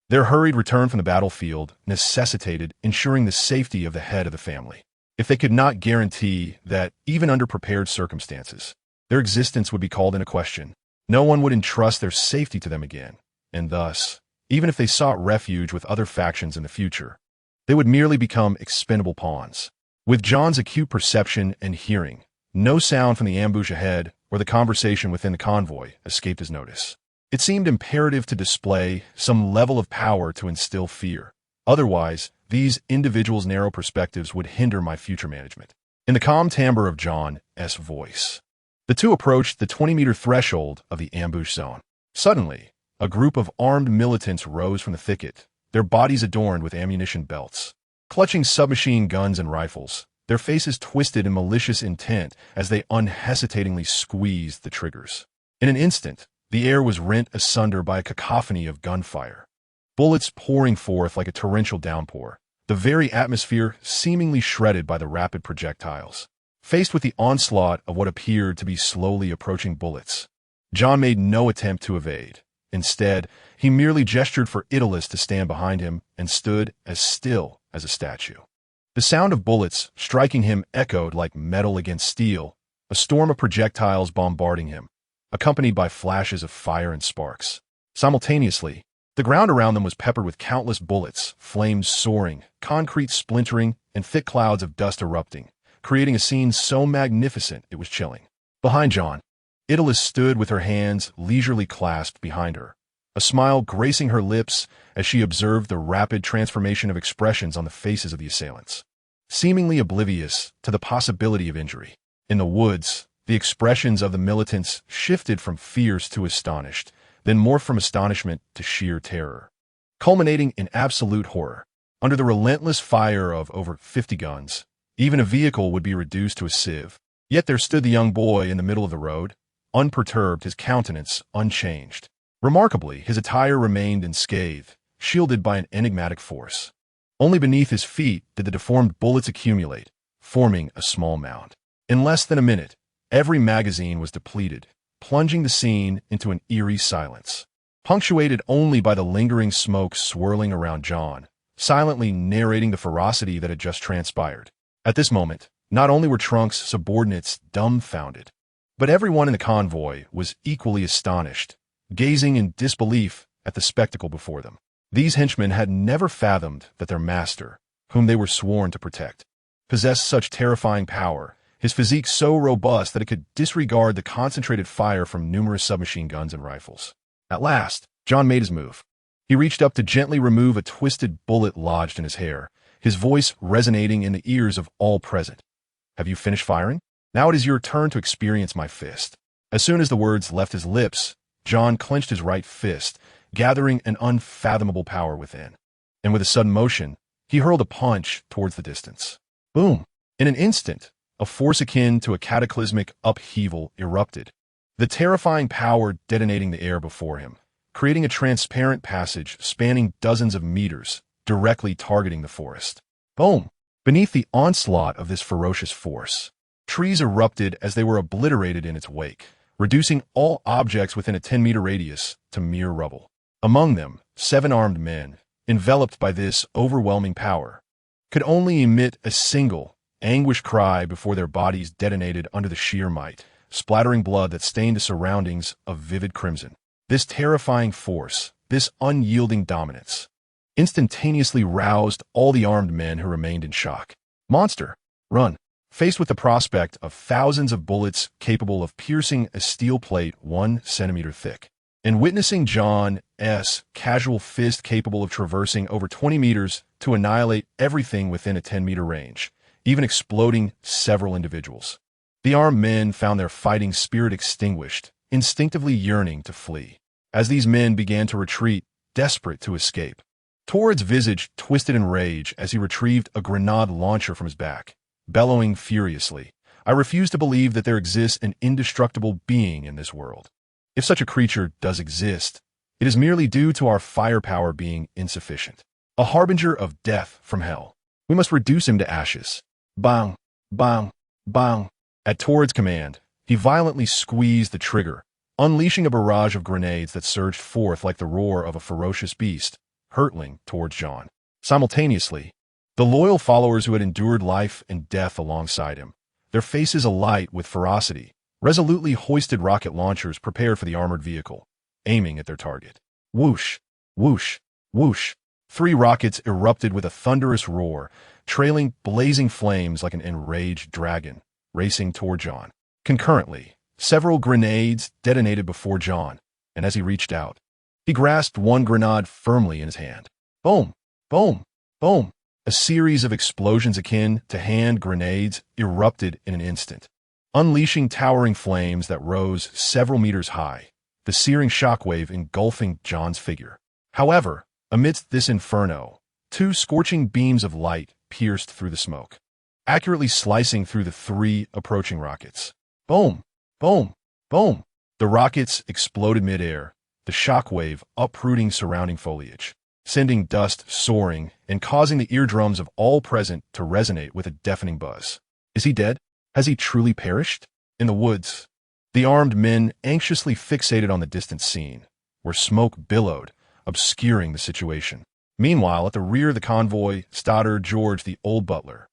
their hurried return from the battlefield necessitated ensuring the safety of the head of the family. If they could not guarantee that, even under prepared circumstances, their existence would be called into question, no one would entrust their safety to them again, and thus, even if they sought refuge with other factions in the future, they would merely become expendable pawns. With John's acute perception and hearing, no sound from the ambush ahead or the conversation within the convoy escaped his notice. It seemed imperative to display some level of power to instill fear. Otherwise, these individuals' narrow perspectives would hinder my future management. In the calm timbre of John's voice, the two approached the 20-meter threshold of the ambush zone. Suddenly, a group of armed militants rose from the thicket, their bodies adorned with ammunition belts. Clutching submachine guns and rifles, their faces twisted in malicious intent as they unhesitatingly squeezed the triggers. In an instant, the air was rent asunder by a cacophony of gunfire, bullets pouring forth like a torrential downpour, the very atmosphere seemingly shredded by the rapid projectiles. Faced with the onslaught of what appeared to be slowly approaching bullets, John made no attempt to evade. Instead, he merely gestured for Italus to stand behind him and stood as still as a statue. The sound of bullets striking him echoed like metal against steel, a storm of projectiles bombarding him, accompanied by flashes of fire and sparks. Simultaneously, the ground around them was peppered with countless bullets, flames soaring, concrete splintering, and thick clouds of dust erupting, creating a scene so magnificent it was chilling. Behind John, Italus stood with her hands leisurely clasped behind her, a smile gracing her lips as she observed the rapid transformation of expressions on the faces of the assailants, seemingly oblivious to the possibility of injury. In the woods, the expressions of the militants shifted from fierce to astonished, then morphed from astonishment to sheer terror, culminating in absolute horror. Under the relentless fire of over 50 guns, even a vehicle would be reduced to a sieve. Yet there stood the young boy in the middle of the road, unperturbed, his countenance unchanged. Remarkably, his attire remained unscathed, shielded by an enigmatic force. Only beneath his feet did the deformed bullets accumulate, forming a small mound. In less than a minute, every magazine was depleted, plunging the scene into an eerie silence, punctuated only by the lingering smoke swirling around John, silently narrating the ferocity that had just transpired. At this moment, not only were Trunk's subordinates dumbfounded, but everyone in the convoy was equally astonished, gazing in disbelief at the spectacle before them. These henchmen had never fathomed that their master, whom they were sworn to protect, possessed such terrifying power, his physique so robust that it could disregard the concentrated fire from numerous submachine guns and rifles. At last, John made his move. He reached up to gently remove a twisted bullet lodged in his hair, his voice resonating in the ears of all present. Have you finished firing? Now it is your turn to experience my fist. As soon as the words left his lips, John clenched his right fist, gathering an unfathomable power within. And with a sudden motion, he hurled a punch towards the distance. Boom! In an instant, a force akin to a cataclysmic upheaval erupted, the terrifying power detonating the air before him, creating a transparent passage spanning dozens of meters, directly targeting the forest. Boom! Beneath the onslaught of this ferocious force, trees erupted as they were obliterated in its wake, reducing all objects within a 10-meter radius to mere rubble. Among them, 7 armed men, enveloped by this overwhelming power, could only emit a single, anguished cry before their bodies detonated under the sheer might, splattering blood that stained the surroundings of vivid crimson. This terrifying force, this unyielding dominance, instantaneously roused all the armed men who remained in shock. Monster, run! Faced with the prospect of thousands of bullets capable of piercing a steel plate 1 centimeter thick, And witnessing John's casual fist capable of traversing over 20 meters to annihilate everything within a 10-meter range, even exploding several individuals. The armed men found their fighting spirit extinguished, instinctively yearning to flee. As these men began to retreat, desperate to escape, Torrid's visage twisted in rage as he retrieved a grenade launcher from his back, bellowing furiously, "I refuse to believe that there exists an indestructible being in this world. If such a creature does exist, it is merely due to our firepower being insufficient. A harbinger of death from hell. We must reduce him to ashes." Bang, bang, bang. At Torrid's command, he violently squeezed the trigger, unleashing a barrage of grenades that surged forth like the roar of a ferocious beast, hurtling towards John. Simultaneously, the loyal followers who had endured life and death alongside him, their faces alight with ferocity, resolutely hoisted rocket launchers prepared for the armored vehicle, aiming at their target. Whoosh, whoosh, whoosh. 3 rockets erupted with a thunderous roar, trailing blazing flames like an enraged dragon, racing toward John. Concurrently, several grenades detonated before John, and as he reached out, he grasped one grenade firmly in his hand. Boom, boom, boom. A series of explosions akin to hand grenades erupted in an instant, unleashing towering flames that rose several meters high, the searing shockwave engulfing John's figure. However, amidst this inferno, 2 scorching beams of light pierced through the smoke, accurately slicing through the 3 approaching rockets. Boom, boom, boom. The rockets exploded midair, the shockwave uprooting surrounding foliage, sending dust soaring and causing the eardrums of all present to resonate with a deafening buzz. Is he dead? Has he truly perished? In the woods, the armed men anxiously fixated on the distant scene, where smoke billowed, obscuring the situation. Meanwhile, at the rear of the convoy, Stoddard, George, the old butler,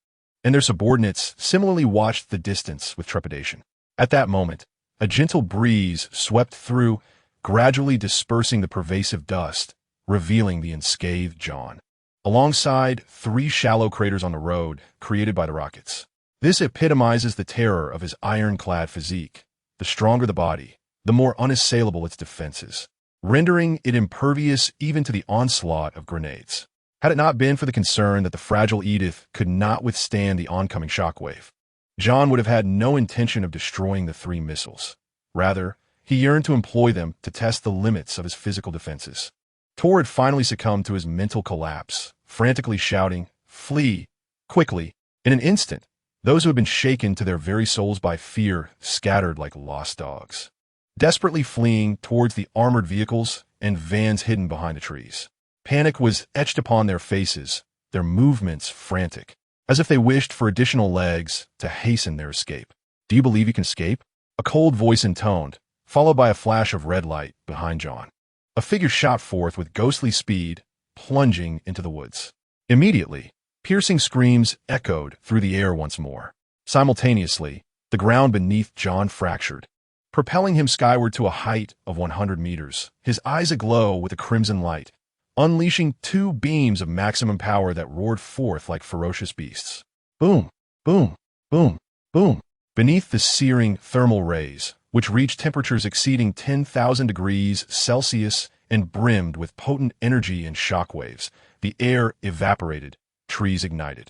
and their subordinates similarly watched the distance with trepidation. At that moment, a gentle breeze swept through, gradually dispersing the pervasive dust, revealing the unscathed John, alongside 3 shallow craters on the road created by the rockets. This epitomizes the terror of his ironclad physique. The stronger the body, the more unassailable its defenses, rendering it impervious even to the onslaught of grenades. Had it not been for the concern that the fragile Edith could not withstand the oncoming shockwave, John would have had no intention of destroying the 3 missiles. Rather, he yearned to employ them to test the limits of his physical defenses. Torrid finally succumbed to his mental collapse, frantically shouting, "Flee! Quickly!" In an instant, those who had been shaken to their very souls by fear scattered like lost dogs, desperately fleeing towards the armored vehicles and vans hidden behind the trees. Panic was etched upon their faces, their movements frantic, as if they wished for additional legs to hasten their escape. "Do you believe you can escape?" A cold voice intoned, followed by a flash of red light behind John. A figure shot forth with ghostly speed, plunging into the woods. Immediately, piercing screams echoed through the air once more. Simultaneously, the ground beneath John fractured, propelling him skyward to a height of 100 meters, his eyes aglow with a crimson light, unleashing 2 beams of maximum power that roared forth like ferocious beasts. Boom, boom, boom, boom. Beneath the searing thermal rays, which reached temperatures exceeding 10,000 degrees Celsius and brimmed with potent energy and shockwaves, the air evaporated, trees ignited,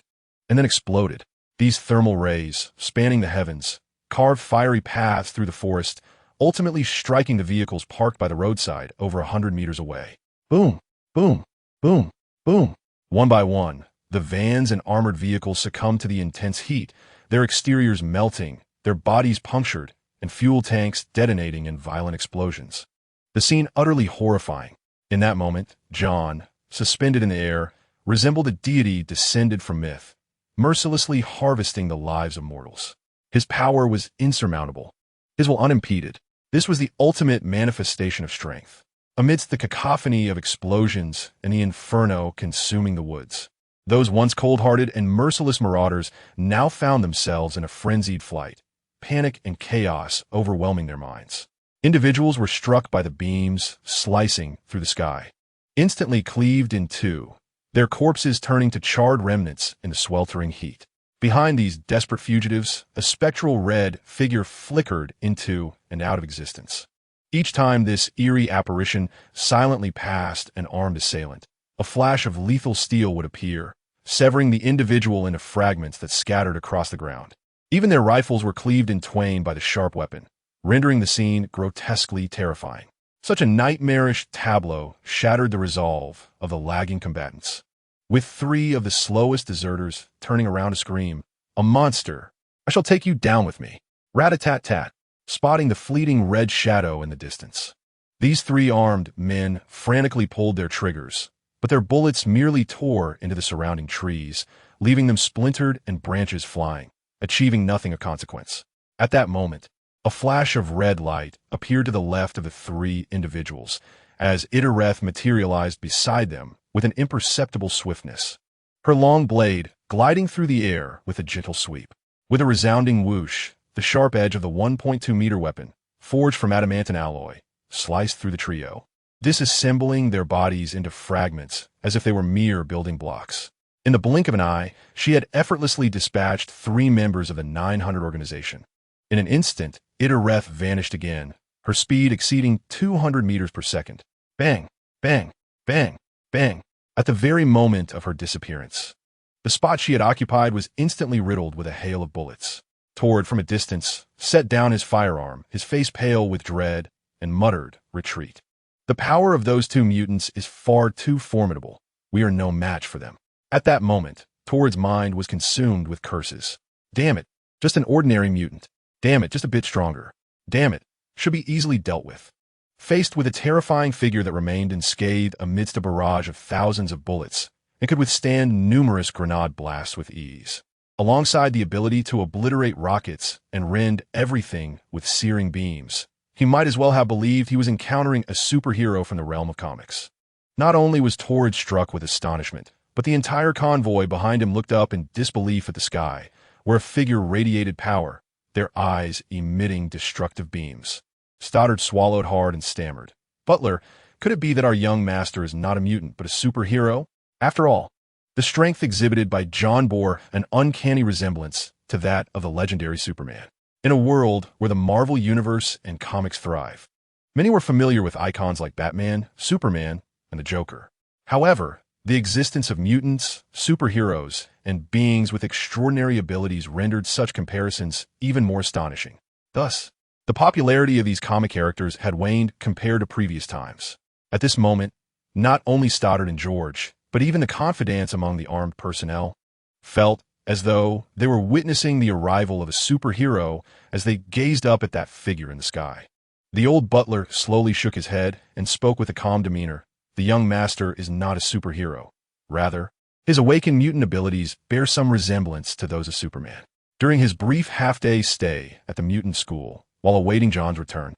and then exploded. These thermal rays, spanning the heavens, carved fiery paths through the forest, ultimately striking the vehicles parked by the roadside over 100 meters away. Boom, boom, boom, boom. One by one, the vans and armored vehicles succumbed to the intense heat, their exteriors melting, their bodies punctured, and fuel tanks detonating in violent explosions. The scene utterly horrifying. In that moment, John, suspended in the air, resembled a deity descended from myth, mercilessly harvesting the lives of mortals. His power was insurmountable, his will unimpeded. This was the ultimate manifestation of strength. Amidst the cacophony of explosions and the inferno consuming the woods, those once cold-hearted and merciless marauders now found themselves in a frenzied flight, panic and chaos overwhelming their minds. Individuals were struck by the beams slicing through the sky, instantly cleaved in 2, their corpses turning to charred remnants in the sweltering heat. Behind these desperate fugitives, a spectral red figure flickered into and out of existence. Each time this eerie apparition silently passed an armed assailant, a flash of lethal steel would appear, severing the individual into fragments that scattered across the ground. Even their rifles were cleaved in twain by the sharp weapon, rendering the scene grotesquely terrifying. Such a nightmarish tableau shattered the resolve of the lagging combatants. With three of the slowest deserters turning around to scream, "A monster! I shall take you down with me!" Rat-a-tat-tat, spotting the fleeting red shadow in the distance. These three armed men frantically pulled their triggers, but their bullets merely tore into the surrounding trees, leaving them splintered and branches flying, achieving nothing of consequence. At that moment, a flash of red light appeared to the left of the three individuals, as Idareth materialized beside them with an imperceptible swiftness, her long blade gliding through the air with a gentle sweep. With a resounding whoosh, the sharp edge of the 1.2-meter weapon, forged from adamantine alloy, sliced through the trio, disassembling their bodies into fragments as if they were mere building blocks. In the blink of an eye, she had effortlessly dispatched three members of the 900 organization. In an instant, Idareth vanished again, her speed exceeding 200 meters per second. Bang, bang, bang, bang. At the very moment of her disappearance, the spot she had occupied was instantly riddled with a hail of bullets. Tord, from a distance, set down his firearm, his face pale with dread, and muttered, "Retreat." The power of those two mutants is far too formidable. We are no match for them. At that moment, Tord's mind was consumed with curses. Damn it, just an ordinary mutant. Damn it, just a bit stronger. Damn it, should be easily dealt with. Faced with a terrifying figure that remained unscathed amidst a barrage of thousands of bullets, and could withstand numerous grenade blasts with ease, alongside the ability to obliterate rockets and rend everything with searing beams, he might as well have believed he was encountering a superhero from the realm of comics. Not only was Tord struck with astonishment, but the entire convoy behind him looked up in disbelief at the sky, where a figure radiated power, their eyes emitting destructive beams. Stoddard swallowed hard and stammered. "Butler, could it be that our young master is not a mutant, but a superhero?" After all, the strength exhibited by John bore an uncanny resemblance to that of the legendary Superman. In a world where the Marvel Universe and comics thrive, many were familiar with icons like Batman, Superman, and the Joker. However, the existence of mutants, superheroes, and beings with extraordinary abilities rendered such comparisons even more astonishing. Thus, the popularity of these comic characters had waned compared to previous times. At this moment, not only Stoddard and George, but even the confidants among the armed personnel felt as though they were witnessing the arrival of a superhero as they gazed up at that figure in the sky. The old butler slowly shook his head and spoke with a calm demeanor. The young master is not a superhero. Rather, his awakened mutant abilities bear some resemblance to those of Superman. During his brief half-day stay at the mutant school, while awaiting John's return,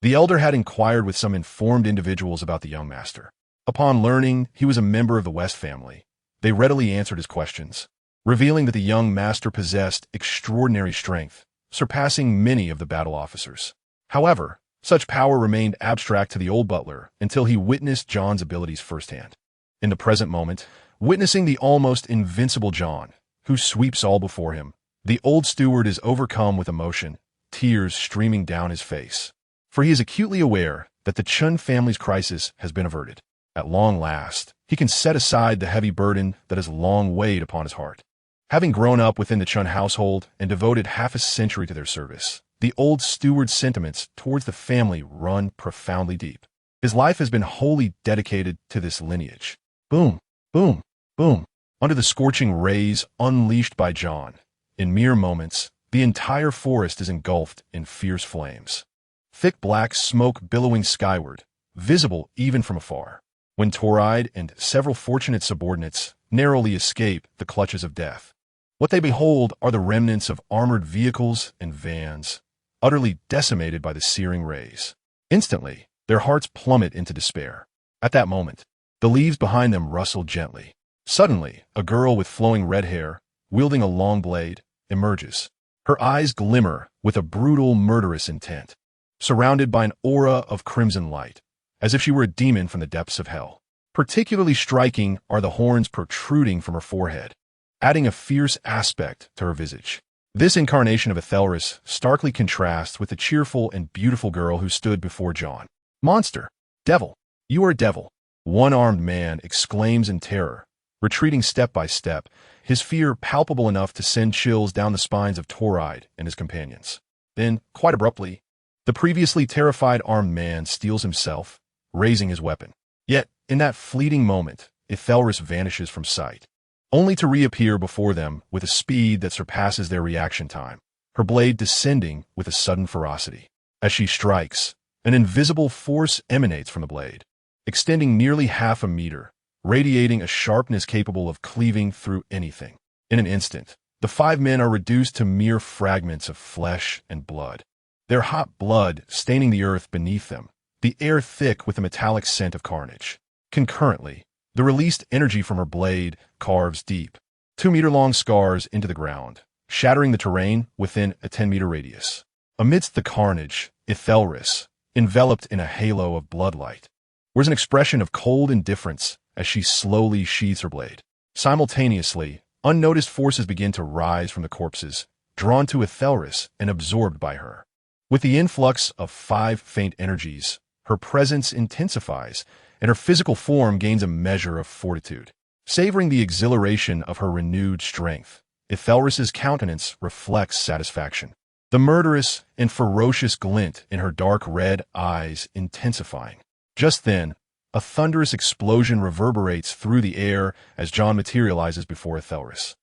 the elder had inquired with some informed individuals about the young master. Upon learning he was a member of the West family, they readily answered his questions, revealing that the young master possessed extraordinary strength, surpassing many of the battle officers. However, such power remained abstract to the old butler until he witnessed John's abilities firsthand. In the present moment, witnessing the almost invincible John, who sweeps all before him, the old steward is overcome with emotion, tears streaming down his face. For he is acutely aware that the Chun family's crisis has been averted. At long last, he can set aside the heavy burden that has long weighed upon his heart. Having grown up within the Chun household and devoted half a century to their service, the old steward's sentiments towards the family run profoundly deep. His life has been wholly dedicated to this lineage. Boom, boom, boom. Under the scorching rays unleashed by John, in mere moments, the entire forest is engulfed in fierce flames. Thick black smoke billowing skyward, visible even from afar. When Toride and several fortunate subordinates narrowly escape the clutches of death, what they behold are the remnants of armored vehicles and vans, utterly decimated by the searing rays. Instantly, their hearts plummet into despair. At that moment, the leaves behind them rustle gently. Suddenly, a girl with flowing red hair, wielding a long blade, emerges. Her eyes glimmer with a brutal, murderous intent, surrounded by an aura of crimson light, as if she were a demon from the depths of hell. Particularly striking are the horns protruding from her forehead, adding a fierce aspect to her visage. This incarnation of Ethelris starkly contrasts with the cheerful and beautiful girl who stood before John. Monster! Devil! You are a devil! One-armed man exclaims in terror, retreating step by step, his fear palpable enough to send chills down the spines of Tauride and his companions. Then, quite abruptly, the previously terrified armed man steels himself, raising his weapon. Yet, in that fleeting moment, Ethelris vanishes from sight, only to reappear before them with a speed that surpasses their reaction time, her blade descending with a sudden ferocity. As she strikes, an invisible force emanates from the blade, extending nearly half a meter, radiating a sharpness capable of cleaving through anything. In an instant, the 5 men are reduced to mere fragments of flesh and blood, their hot blood staining the earth beneath them, the air thick with the metallic scent of carnage. Concurrently, the released energy from her blade carves deep, 2-meter-long scars into the ground, shattering the terrain within a 10-meter radius. Amidst the carnage, Ethelris, enveloped in a halo of bloodlight, wears an expression of cold indifference as she slowly sheathes her blade. Simultaneously, unnoticed forces begin to rise from the corpses, drawn to Ethelris and absorbed by her. With the influx of 5 faint energies, her presence intensifies, and her physical form gains a measure of fortitude. Savoring the exhilaration of her renewed strength, Ethelris's countenance reflects satisfaction, the murderous and ferocious glint in her dark red eyes intensifying. Just then, a thunderous explosion reverberates through the air as John materializes before Ethelris.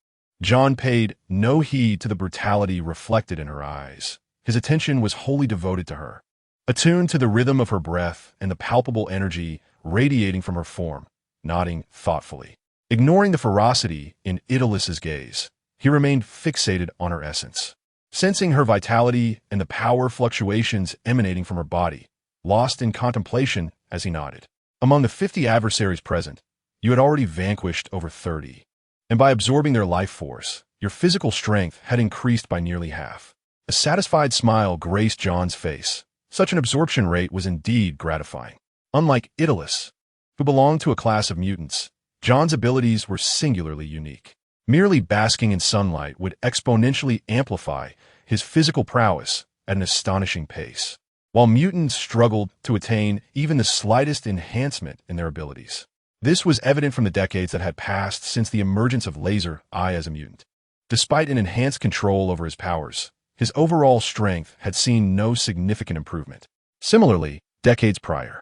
John paid no heed to the brutality reflected in her eyes. His attention was wholly devoted to her, attuned to the rhythm of her breath and the palpable energy radiating from her form, nodding thoughtfully. Ignoring the ferocity in Idalus's gaze, he remained fixated on her essence, sensing her vitality and the power fluctuations emanating from her body, lost in contemplation as he nodded. Among the 50 adversaries present, you had already vanquished over 30, and by absorbing their life force, your physical strength had increased by nearly half. A satisfied smile graced John's face. Such an absorption rate was indeed gratifying. Unlike Idalus, who belonged to a class of mutants, John's abilities were singularly unique. Merely basking in sunlight would exponentially amplify his physical prowess at an astonishing pace, while mutants struggled to attain even the slightest enhancement in their abilities. This was evident from the decades that had passed since the emergence of Laser I as a mutant. Despite an enhanced control over his powers, his overall strength had seen no significant improvement. Similarly, decades prior,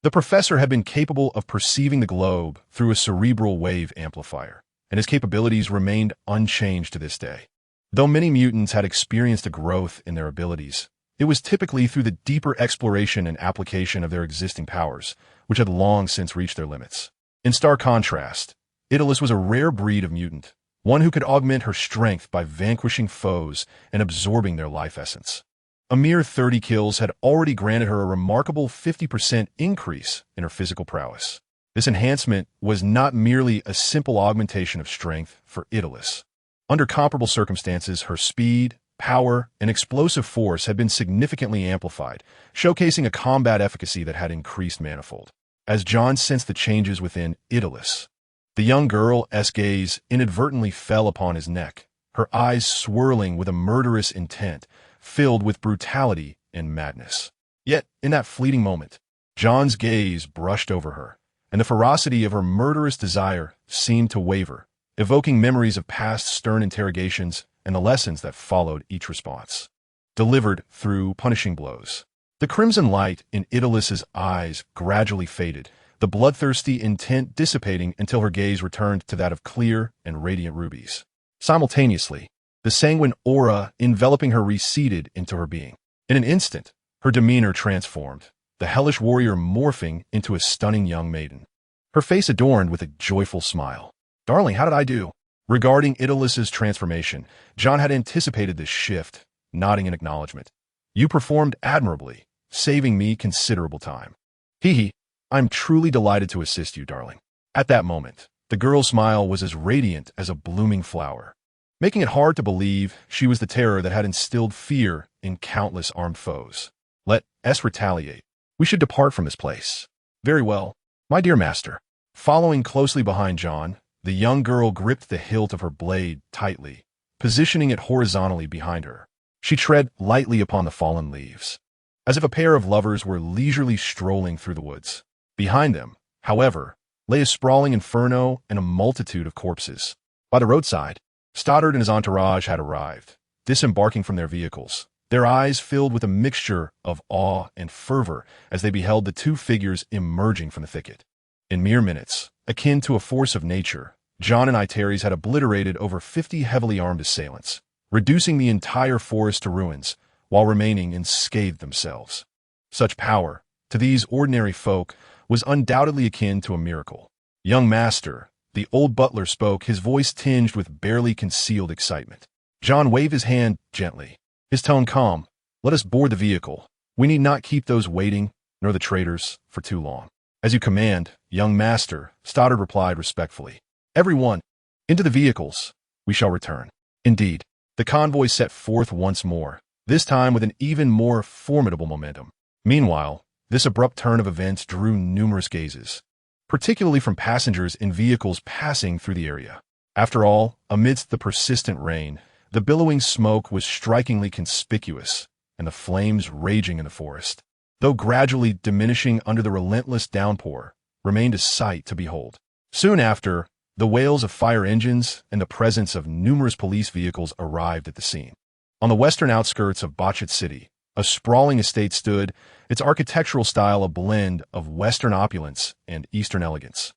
the professor had been capable of perceiving the globe through a cerebral wave amplifier, and his capabilities remained unchanged to this day. Though many mutants had experienced a growth in their abilities, it was typically through the deeper exploration and application of their existing powers, which had long since reached their limits. In stark contrast, Idalus was a rare breed of mutant, one who could augment her strength by vanquishing foes and absorbing their life essence. A mere 30 kills had already granted her a remarkable 50% increase in her physical prowess. This enhancement was not merely a simple augmentation of strength for Idalus. Under comparable circumstances, her speed, power, and explosive force had been significantly amplified, showcasing a combat efficacy that had increased manifold. As John sensed the changes within Idalus, the young girl's gaze inadvertently fell upon his neck, her eyes swirling with a murderous intent, filled with brutality and madness. Yet, in that fleeting moment, John's gaze brushed over her, and the ferocity of her murderous desire seemed to waver, evoking memories of past stern interrogations and the lessons that followed each response, delivered through punishing blows. The crimson light in Idalus's eyes gradually faded, the bloodthirsty intent dissipating until her gaze returned to that of clear and radiant rubies. Simultaneously, the sanguine aura enveloping her receded into her being. In an instant, her demeanor transformed, the hellish warrior morphing into a stunning young maiden, her face adorned with a joyful smile. "Darling, how did I do?" Regarding Idalus's transformation, John had anticipated this shift, nodding in acknowledgement. "You performed admirably, saving me considerable time." "Hee, I'm truly delighted to assist you, darling." At that moment, the girl's smile was as radiant as a blooming flower, making it hard to believe she was the terror that had instilled fear in countless armed foes. "Let us retaliate. We should depart from this place." "Very well, my dear master." Following closely behind John, the young girl gripped the hilt of her blade tightly, positioning it horizontally behind her. She tread lightly upon the fallen leaves, as if a pair of lovers were leisurely strolling through the woods. Behind them, however, lay a sprawling inferno and a multitude of corpses. By the roadside, Stoddard and his entourage had arrived, disembarking from their vehicles, their eyes filled with a mixture of awe and fervor as they beheld the two figures emerging from the thicket. In mere minutes, akin to a force of nature, John and Iteres had obliterated over 50 heavily armed assailants, reducing the entire forest to ruins while remaining unscathed themselves. Such power, to these ordinary folk, was undoubtedly akin to a miracle. "Young master," the old butler spoke, his voice tinged with barely concealed excitement. John waved his hand gently, his tone calm. "Let us board the vehicle. We need not keep those waiting, nor the traitors, for too long." "As you command, young master," Stoddard replied respectfully. "Everyone, into the vehicles. We shall return." Indeed, the convoy set forth once more, this time with an even more formidable momentum. Meanwhile, this abrupt turn of events drew numerous gazes, particularly from passengers in vehicles passing through the area. After all, amidst the persistent rain, the billowing smoke was strikingly conspicuous, and the flames raging in the forest, though gradually diminishing under the relentless downpour, remained a sight to behold. Soon after, the wails of fire engines and the presence of numerous police vehicles arrived at the scene. On the western outskirts of Botchet City, a sprawling estate stood, its architectural style a blend of western opulence and eastern elegance,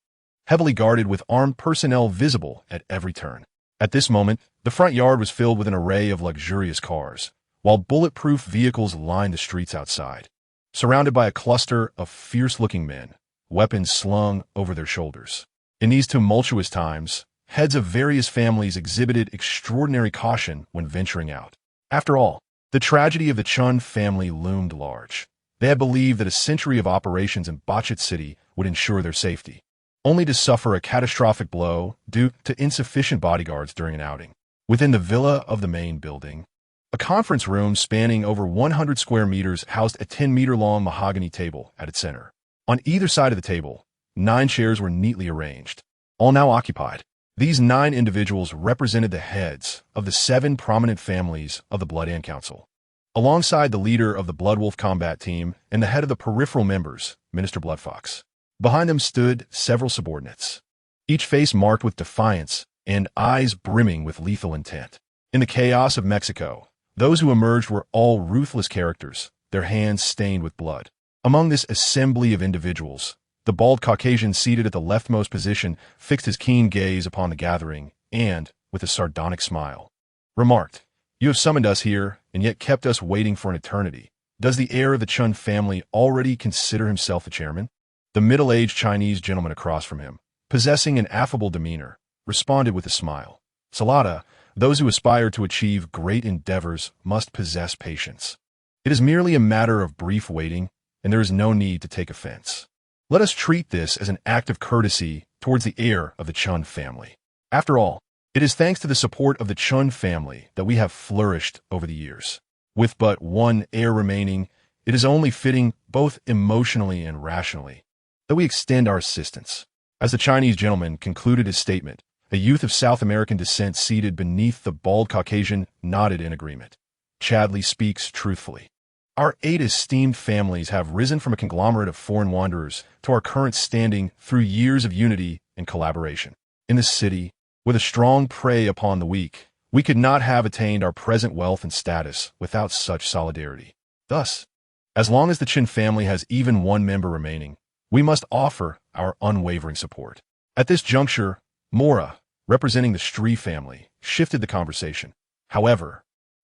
heavily guarded with armed personnel visible at every turn. At this moment, the front yard was filled with an array of luxurious cars, while bulletproof vehicles lined the streets outside, surrounded by a cluster of fierce-looking men, weapons slung over their shoulders. In these tumultuous times, heads of various families exhibited extraordinary caution when venturing out. After all, the tragedy of the Chun family loomed large. They had believed that a century of operations in Botchet City would ensure their safety, only to suffer a catastrophic blow due to insufficient bodyguards during an outing. Within the villa of the main building, a conference room spanning over 100 square meters housed a 10-meter-long mahogany table at its center. On either side of the table, 9 chairs were neatly arranged, all now occupied. These 9 individuals represented the heads of the 7 prominent families of the Blood Ant Council, alongside the leader of the Bloodwolf combat team and the head of the peripheral members, Minister Bloodfox. Behind them stood several subordinates, each face marked with defiance and eyes brimming with lethal intent. In the chaos of Mexico, those who emerged were all ruthless characters, their hands stained with blood. Among this assembly of individuals, the bald Caucasian seated at the leftmost position fixed his keen gaze upon the gathering and, with a sardonic smile, remarked, "You have summoned us here and yet kept us waiting for an eternity. Does the heir of the Chun family already consider himself the chairman?" The middle-aged Chinese gentleman across from him, possessing an affable demeanor, responded with a smile. "Salada, those who aspire to achieve great endeavors must possess patience. It is merely a matter of brief waiting, and there is no need to take offense. Let us treat this as an act of courtesy towards the heir of the Chun family. After all, it is thanks to the support of the Chun family that we have flourished over the years. With but one heir remaining, it is only fitting, both emotionally and rationally, that we extend our assistance." As the Chinese gentleman concluded his statement, a youth of South American descent seated beneath the bald Caucasian nodded in agreement. "Chadley speaks truthfully. Our 8 esteemed families have risen from a conglomerate of foreign wanderers to our current standing through years of unity and collaboration. In this city, with a strong prey upon the weak, we could not have attained our present wealth and status without such solidarity. Thus, as long as the Chin family has even one member remaining, we must offer our unwavering support." At this juncture, Mora, representing the Stree family, shifted the conversation. However,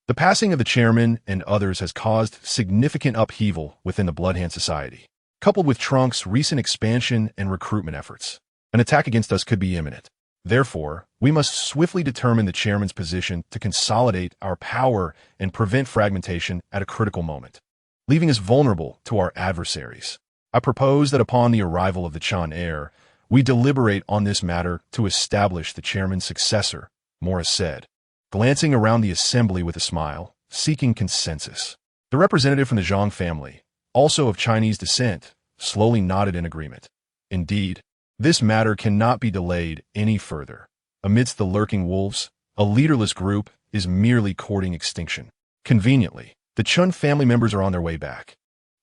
the passing of the chairman and others has caused significant upheaval within the Bloodhand Society. Coupled with Trunk's recent expansion and recruitment efforts, an attack against us could be imminent. Therefore, we must swiftly determine the chairman's position to consolidate our power and prevent fragmentation at a critical moment, leaving us vulnerable to our adversaries. I propose that upon the arrival of the Chan heir, we deliberate on this matter to establish the chairman's successor, Morris said, glancing around the assembly with a smile, seeking consensus. The representative from the Zhang family, also of Chinese descent, slowly nodded in agreement. Indeed, this matter cannot be delayed any further. Amidst the lurking wolves, a leaderless group, is merely courting extinction. Conveniently, the Chun family members are on their way back.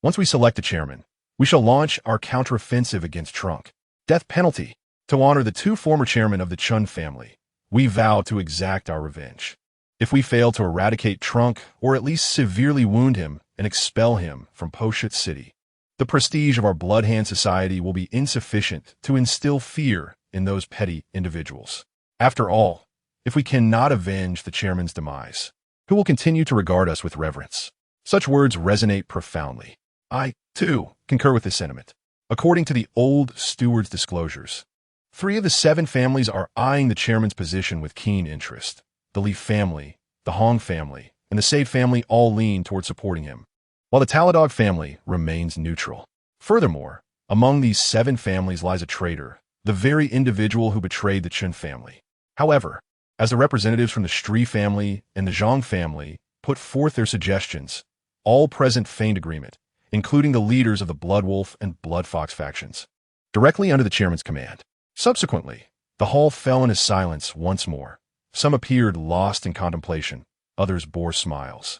Once we select a chairman, we shall launch our counteroffensive against Trunk. Death penalty. To honor the two former chairmen of the Chun family, we vow to exact our revenge. If we fail to eradicate Trunk, or at least severely wound him and expel him from Poshut City, the prestige of our Bloodhand Society will be insufficient to instill fear in those petty individuals. After all, if we cannot avenge the chairman's demise, who will continue to regard us with reverence? Such words resonate profoundly. I, too, concur with this sentiment. According to the old steward's disclosures, 3 of the 7 families are eyeing the chairman's position with keen interest. The Li family, the Hong family, and the Sade family all lean toward supporting him, while the Taladog family remains neutral. Furthermore, among these 7 families lies a traitor, the very individual who betrayed the Chun family. However, as the representatives from the Stri family and the Zhang family put forth their suggestions, all present feigned agreement, including the leaders of the Bloodwolf and Bloodfox factions, directly under the chairman's command. Subsequently, the hall fell into silence once more. Some appeared lost in contemplation, others bore smiles,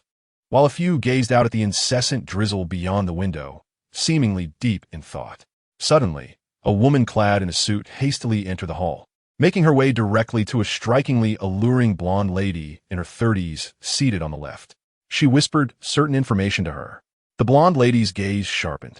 while a few gazed out at the incessant drizzle beyond the window, seemingly deep in thought. Suddenly, a woman clad in a suit hastily entered the hall, making her way directly to a strikingly alluring blonde lady in her 30s seated on the left. She whispered certain information to her. The blonde lady's gaze sharpened,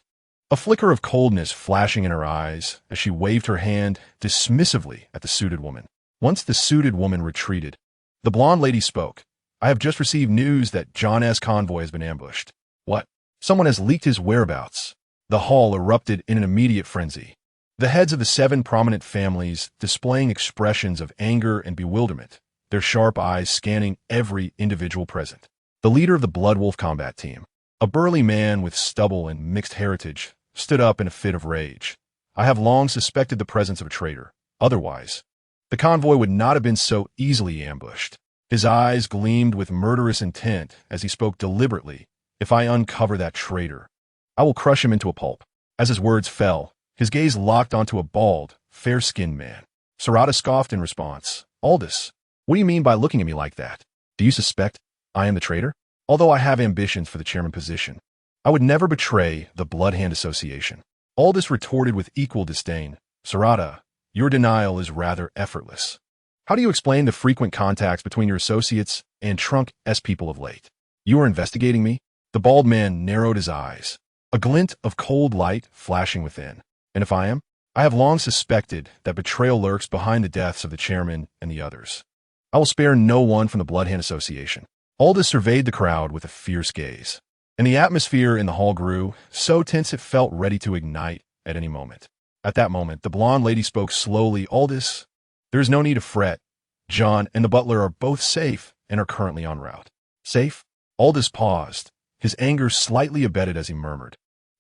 a flicker of coldness flashing in her eyes as she waved her hand dismissively at the suited woman. Once the suited woman retreated, the blonde lady spoke. I have just received news that John S. Convoy has been ambushed. What? Someone has leaked his whereabouts. The hall erupted in an immediate frenzy. The heads of the 7 prominent families displaying expressions of anger and bewilderment, their sharp eyes scanning every individual present. The leader of the Bloodwolf combat team, a burly man with stubble and mixed heritage, stood up in a fit of rage. I have long suspected the presence of a traitor. Otherwise, the convoy would not have been so easily ambushed. His eyes gleamed with murderous intent as he spoke deliberately. If I uncover that traitor, I will crush him into a pulp. As his words fell, his gaze locked onto a bald, fair-skinned man. Sarada scoffed in response. Aldous, what do you mean by looking at me like that? Do you suspect I am the traitor? Although I have ambitions for the chairman position, I would never betray the Bloodhand Association. Aldous retorted with equal disdain. Sarada, your denial is rather effortless. How do you explain the frequent contacts between your associates and Trunk S people of late? You are investigating me? The bald man narrowed his eyes, a glint of cold light flashing within. And if I am? I have long suspected that betrayal lurks behind the deaths of the chairman and the others. I will spare no one from the Bloodhand Association. Aldous surveyed the crowd with a fierce gaze, and the atmosphere in the hall grew, so tense it felt ready to ignite at any moment. At that moment, the blonde lady spoke slowly. Aldous, there is no need to fret. John and the butler are both safe and are currently en route. Safe? Aldous paused, his anger slightly abated as he murmured.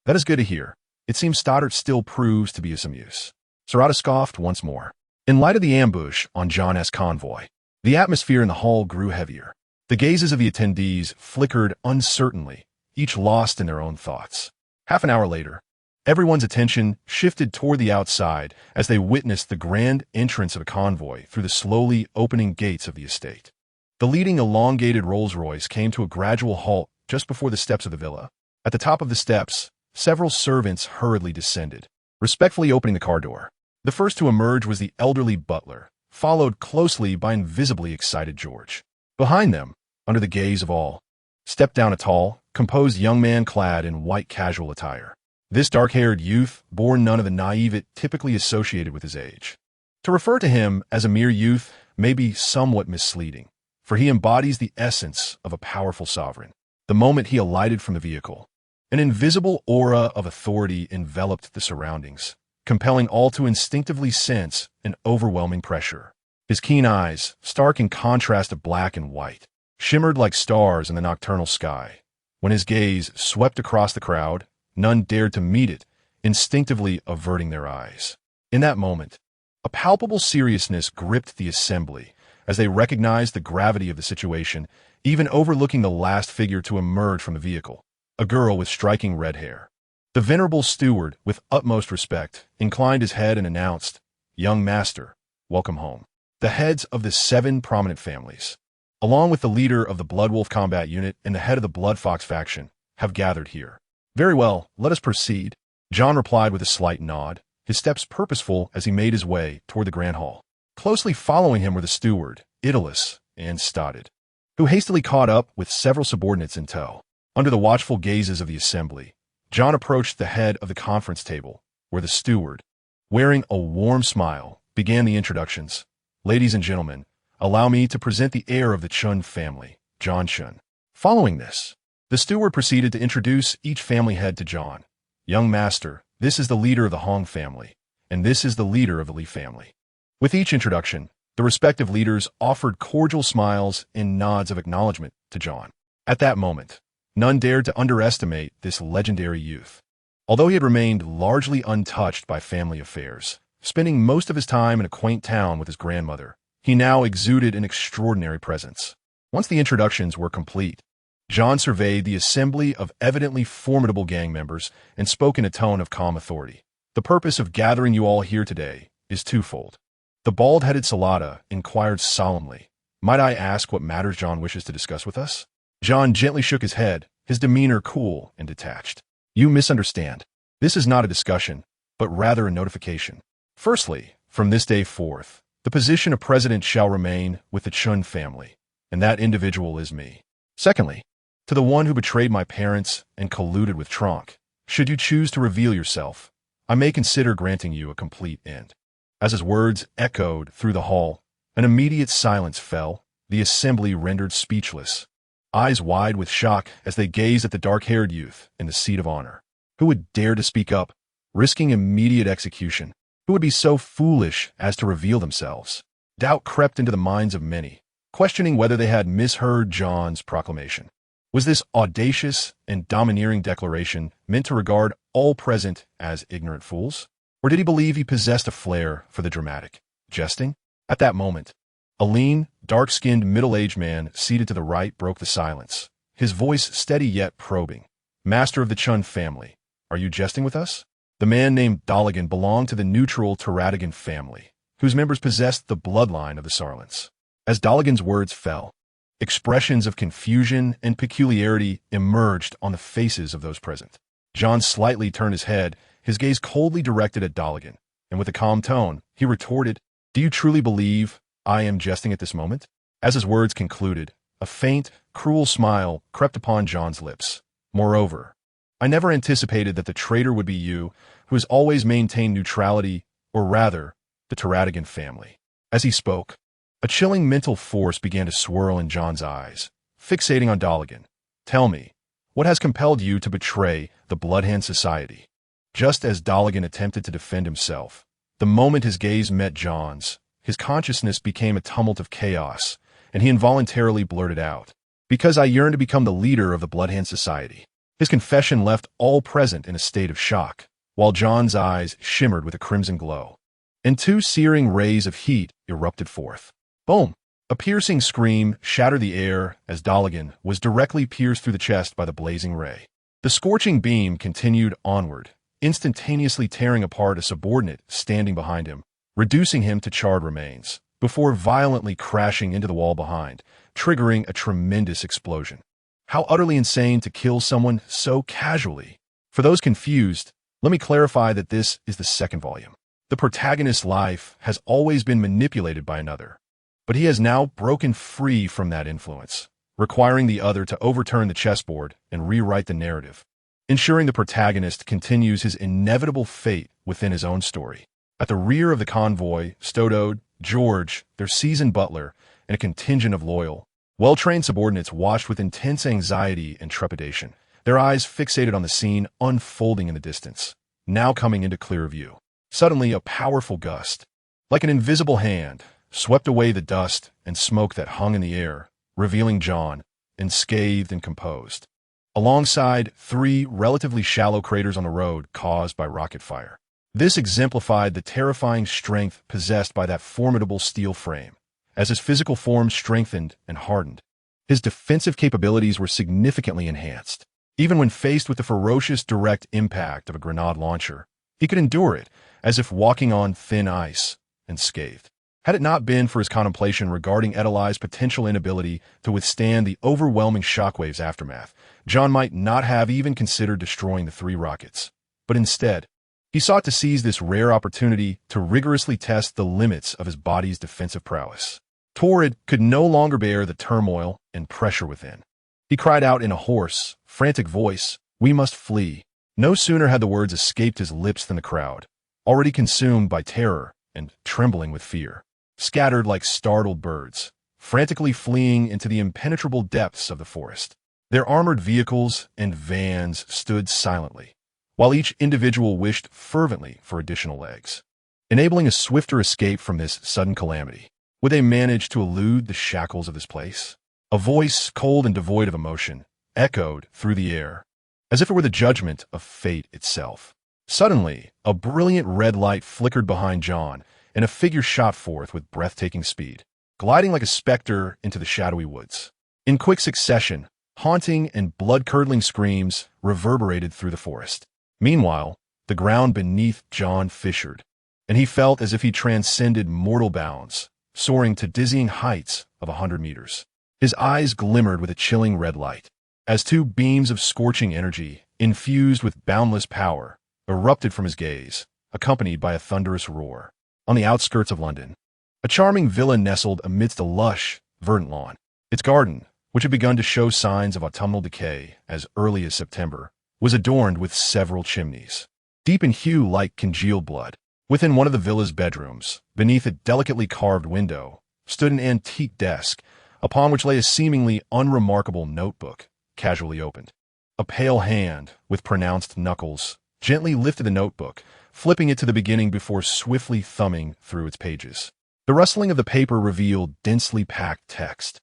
That is good to hear. It seems Stoddart still proves to be of some use. Sarada scoffed once more. In light of the ambush on John S. Convoy, the atmosphere in the hall grew heavier. The gazes of the attendees flickered uncertainly, each lost in their own thoughts. Half an hour later, everyone's attention shifted toward the outside as they witnessed the grand entrance of a convoy through the slowly opening gates of the estate. The leading elongated Rolls-Royce came to a gradual halt just before the steps of the villa. At the top of the steps, several servants hurriedly descended, respectfully opening the car door. The first to emerge was the elderly butler, followed closely by invisibly excited George. Behind them, under the gaze of all, stepped down a tall, composed young man clad in white casual attire. This dark-haired youth bore none of the naivete typically associated with his age. To refer to him as a mere youth may be somewhat misleading, for he embodies the essence of a powerful sovereign. The moment he alighted from the vehicle, an invisible aura of authority enveloped the surroundings, compelling all to instinctively sense an overwhelming pressure. His keen eyes, stark in contrast of black and white, shimmered like stars in the nocturnal sky. When his gaze swept across the crowd, none dared to meet it, instinctively averting their eyes. In that moment, a palpable seriousness gripped the assembly as they recognized the gravity of the situation, even overlooking the last figure to emerge from the vehicle, a girl with striking red hair. The venerable steward, with utmost respect, inclined his head and announced, "Young master, welcome home." The heads of the 7 prominent families, along with the leader of the Bloodwolf combat unit and the head of the Bloodfox faction, have gathered here. Very well, let us proceed, John replied with a slight nod, his steps purposeful as he made his way toward the Grand Hall. Closely following him were the steward, Idolus, and Stoddard, who hastily caught up with several subordinates in tow. Under the watchful gazes of the assembly, John approached the head of the conference table, where the steward, wearing a warm smile, began the introductions. Ladies and gentlemen, allow me to present the heir of the Chun family, John Chun. Following this, the steward proceeded to introduce each family head to John. Young master, this is the leader of the Hong family, and this is the leader of the Li family. With each introduction, the respective leaders offered cordial smiles and nods of acknowledgement to John. At that moment, none dared to underestimate this legendary youth. Although he had remained largely untouched by family affairs, spending most of his time in a quaint town with his grandmother, he now exuded an extraordinary presence. Once the introductions were complete, John surveyed the assembly of evidently formidable gang members and spoke in a tone of calm authority. The purpose of gathering you all here today is twofold. The bald-headed Salada inquired solemnly, "Might I ask what matters John wishes to discuss with us?" John gently shook his head, his demeanor cool and detached. "You misunderstand. This is not a discussion, but rather a notification. Firstly, from this day forth, the position of president shall remain with the Chun family, and that individual is me. Secondly, to the one who betrayed my parents and colluded with Tronk, should you choose to reveal yourself, I may consider granting you a complete end." As his words echoed through the hall, an immediate silence fell, the assembly rendered speechless, eyes wide with shock as they gazed at the dark-haired youth in the seat of honor. Who would dare to speak up, risking immediate execution? Who would be so foolish as to reveal themselves? Doubt crept into the minds of many, questioning whether they had misheard John's proclamation. Was this audacious and domineering declaration meant to regard all present as ignorant fools? Or did he believe he possessed a flair for the dramatic, jesting? At that moment, a lean, dark-skinned, middle-aged man seated to the right broke the silence, his voice steady yet probing. "Master of the Chun family, are you jesting with us?" The man named Daligan belonged to the neutral Taradigan family, whose members possessed the bloodline of the Sarlans. As Daligan's words fell, expressions of confusion and peculiarity emerged on the faces of those present. John slightly turned his head, his gaze coldly directed at Daligan, and with a calm tone, he retorted, "Do you truly believe I am jesting at this moment?" As his words concluded, a faint, cruel smile crept upon John's lips. "Moreover, I never anticipated that the traitor would be you, who has always maintained neutrality, or rather, the Taradigan family." As he spoke, a chilling mental force began to swirl in John's eyes, fixating on Daligan. "Tell me, what has compelled you to betray the Bloodhand Society?" Just as Daligan attempted to defend himself, the moment his gaze met John's, his consciousness became a tumult of chaos, and he involuntarily blurted out, "Because I yearn to become the leader of the Bloodhand Society." His confession left all present in a state of shock, while John's eyes shimmered with a crimson glow, and two searing rays of heat erupted forth. Boom! A piercing scream shattered the air as Daligan was directly pierced through the chest by the blazing ray. The scorching beam continued onward, instantaneously tearing apart a subordinate standing behind him, reducing him to charred remains, before violently crashing into the wall behind, triggering a tremendous explosion. How utterly insane to kill someone so casually. For those confused, let me clarify that this is the second volume. The protagonist's life has always been manipulated by another, but he has now broken free from that influence, requiring the other to overturn the chessboard and rewrite the narrative, ensuring the protagonist continues his inevitable fate within his own story. At the rear of the convoy, Stoddard, George, their seasoned butler, and a contingent of loyal, well-trained subordinates watched with intense anxiety and trepidation, their eyes fixated on the scene unfolding in the distance, now coming into clear view. Suddenly, a powerful gust, like an invisible hand, swept away the dust and smoke that hung in the air, revealing John, unscathed and composed, alongside three relatively shallow craters on the road caused by rocket fire. This exemplified the terrifying strength possessed by that formidable steel frame. As his physical form strengthened and hardened, his defensive capabilities were significantly enhanced. Even when faced with the ferocious direct impact of a grenade launcher, he could endure it as if walking on thin ice, unscathed. Had it not been for his contemplation regarding Edelai's potential inability to withstand the overwhelming shockwave's aftermath, John might not have even considered destroying the 3 rockets. But instead, he sought to seize this rare opportunity to rigorously test the limits of his body's defensive prowess. Torrid could no longer bear the turmoil and pressure within. He cried out in a hoarse, frantic voice, "We must flee." No sooner had the words escaped his lips than the crowd, already consumed by terror and trembling with fear, scattered like startled birds, frantically fleeing into the impenetrable depths of the forest. Their armored vehicles and vans stood silently, while each individual wished fervently for additional legs, enabling a swifter escape from this sudden calamity. Would they manage to elude the shackles of this place? A voice, cold and devoid of emotion, echoed through the air, as if it were the judgment of fate itself. Suddenly, a brilliant red light flickered behind John, and a figure shot forth with breathtaking speed, gliding like a specter into the shadowy woods. In quick succession, haunting and blood-curdling screams reverberated through the forest. Meanwhile, the ground beneath John fissured, and he felt as if he transcended mortal bounds, soaring to dizzying heights of 100 meters. His eyes glimmered with a chilling red light, as 2 beams of scorching energy, infused with boundless power, erupted from his gaze, accompanied by a thunderous roar. On the outskirts of London, a charming villa nestled amidst a lush, verdant lawn. Its garden, which had begun to show signs of autumnal decay as early as September, was adorned with several chimneys, deep in hue like congealed blood. Within one of the villa's bedrooms, beneath a delicately carved window, stood an antique desk, upon which lay a seemingly unremarkable notebook, casually opened. A pale hand, with pronounced knuckles, gently lifted the notebook, flipping it to the beginning before swiftly thumbing through its pages. The rustling of the paper revealed densely packed text,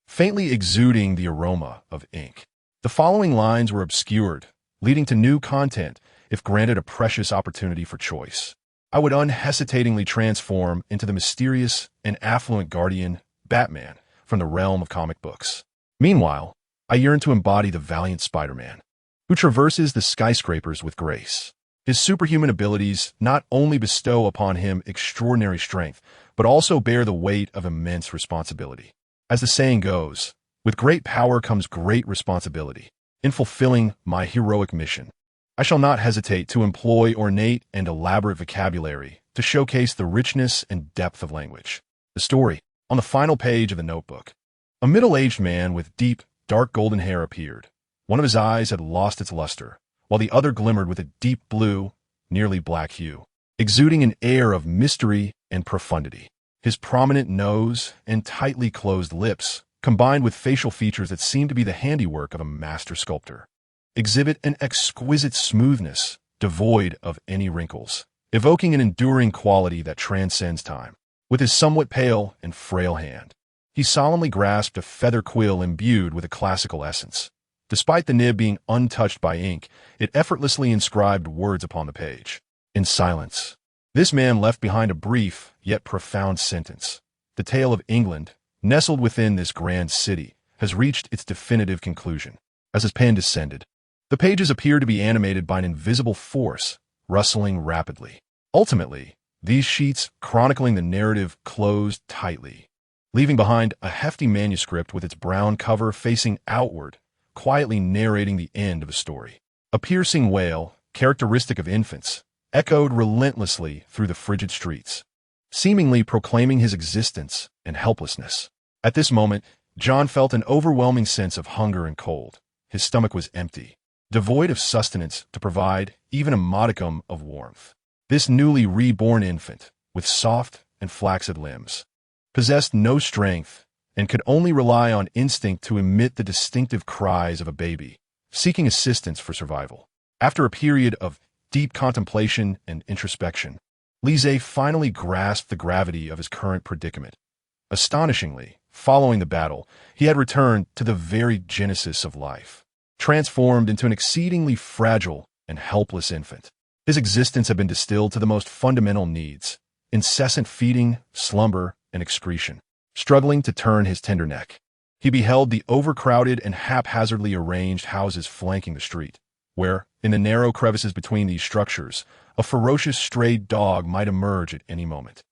faintly exuding the aroma of ink. The following lines were obscured, leading to new content if granted a precious opportunity for choice. I would unhesitatingly transform into the mysterious and affluent guardian, Batman, from the realm of comic books. Meanwhile, I yearn to embody the valiant Spider-Man, who traverses the skyscrapers with grace. His superhuman abilities not only bestow upon him extraordinary strength, but also bear the weight of immense responsibility. As the saying goes, with great power comes great responsibility. In fulfilling my heroic mission, I shall not hesitate to employ ornate and elaborate vocabulary to showcase the richness and depth of language. The story, on the final page of the notebook. A middle-aged man with deep, dark golden hair appeared. One of his eyes had lost its luster, while the other glimmered with a deep blue, nearly black hue, exuding an air of mystery and profundity. His prominent nose and tightly closed lips, combined with facial features that seemed to be the handiwork of a master sculptor, exhibit an exquisite smoothness, devoid of any wrinkles, evoking an enduring quality that transcends time. With his somewhat pale and frail hand, he solemnly grasped a feather quill imbued with a classical essence. Despite the nib being untouched by ink, it effortlessly inscribed words upon the page. In silence, this man left behind a brief yet profound sentence. The tale of England, nestled within this grand city, has reached its definitive conclusion. As his pen descended, the pages appeared to be animated by an invisible force, rustling rapidly. Ultimately, these sheets chronicling the narrative closed tightly, leaving behind a hefty manuscript with its brown cover facing outward, quietly narrating the end of a story. A piercing wail, characteristic of infants, echoed relentlessly through the frigid streets, seemingly proclaiming his existence and helplessness. At this moment, John felt an overwhelming sense of hunger and cold. His stomach was empty, devoid of sustenance to provide even a modicum of warmth. This newly reborn infant, with soft and flaccid limbs, possessed no strength and could only rely on instinct to emit the distinctive cries of a baby, seeking assistance for survival. After a period of deep contemplation and introspection, Lise finally grasped the gravity of his current predicament. Astonishingly, following the battle, he had returned to the very genesis of life, transformed into an exceedingly fragile and helpless infant. His existence had been distilled to the most fundamental needs: incessant feeding, slumber, and excretion. Struggling to turn his tender neck, he beheld the overcrowded and haphazardly arranged houses flanking the street, where, in the narrow crevices between these structures, a ferocious stray dog might emerge at any moment.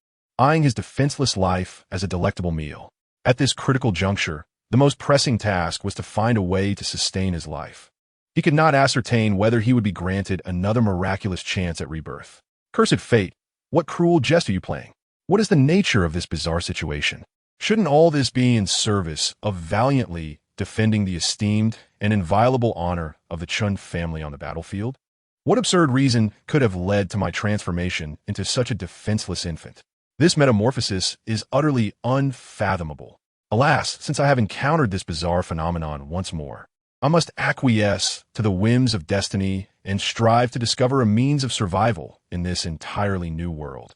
eyeing his defenseless life as a delectable meal. At this critical juncture, the most pressing task was to find a way to sustain his life. He could not ascertain whether he would be granted another miraculous chance at rebirth. Cursed fate, what cruel jest are you playing? What is the nature of this bizarre situation? Shouldn't all this be in service of valiantly defending the esteemed and inviolable honor of the Chun family on the battlefield? What absurd reason could have led to my transformation into such a defenseless infant? This metamorphosis is utterly unfathomable. Alas, since I have encountered this bizarre phenomenon once more, I must acquiesce to the whims of destiny and strive to discover a means of survival in this entirely new world,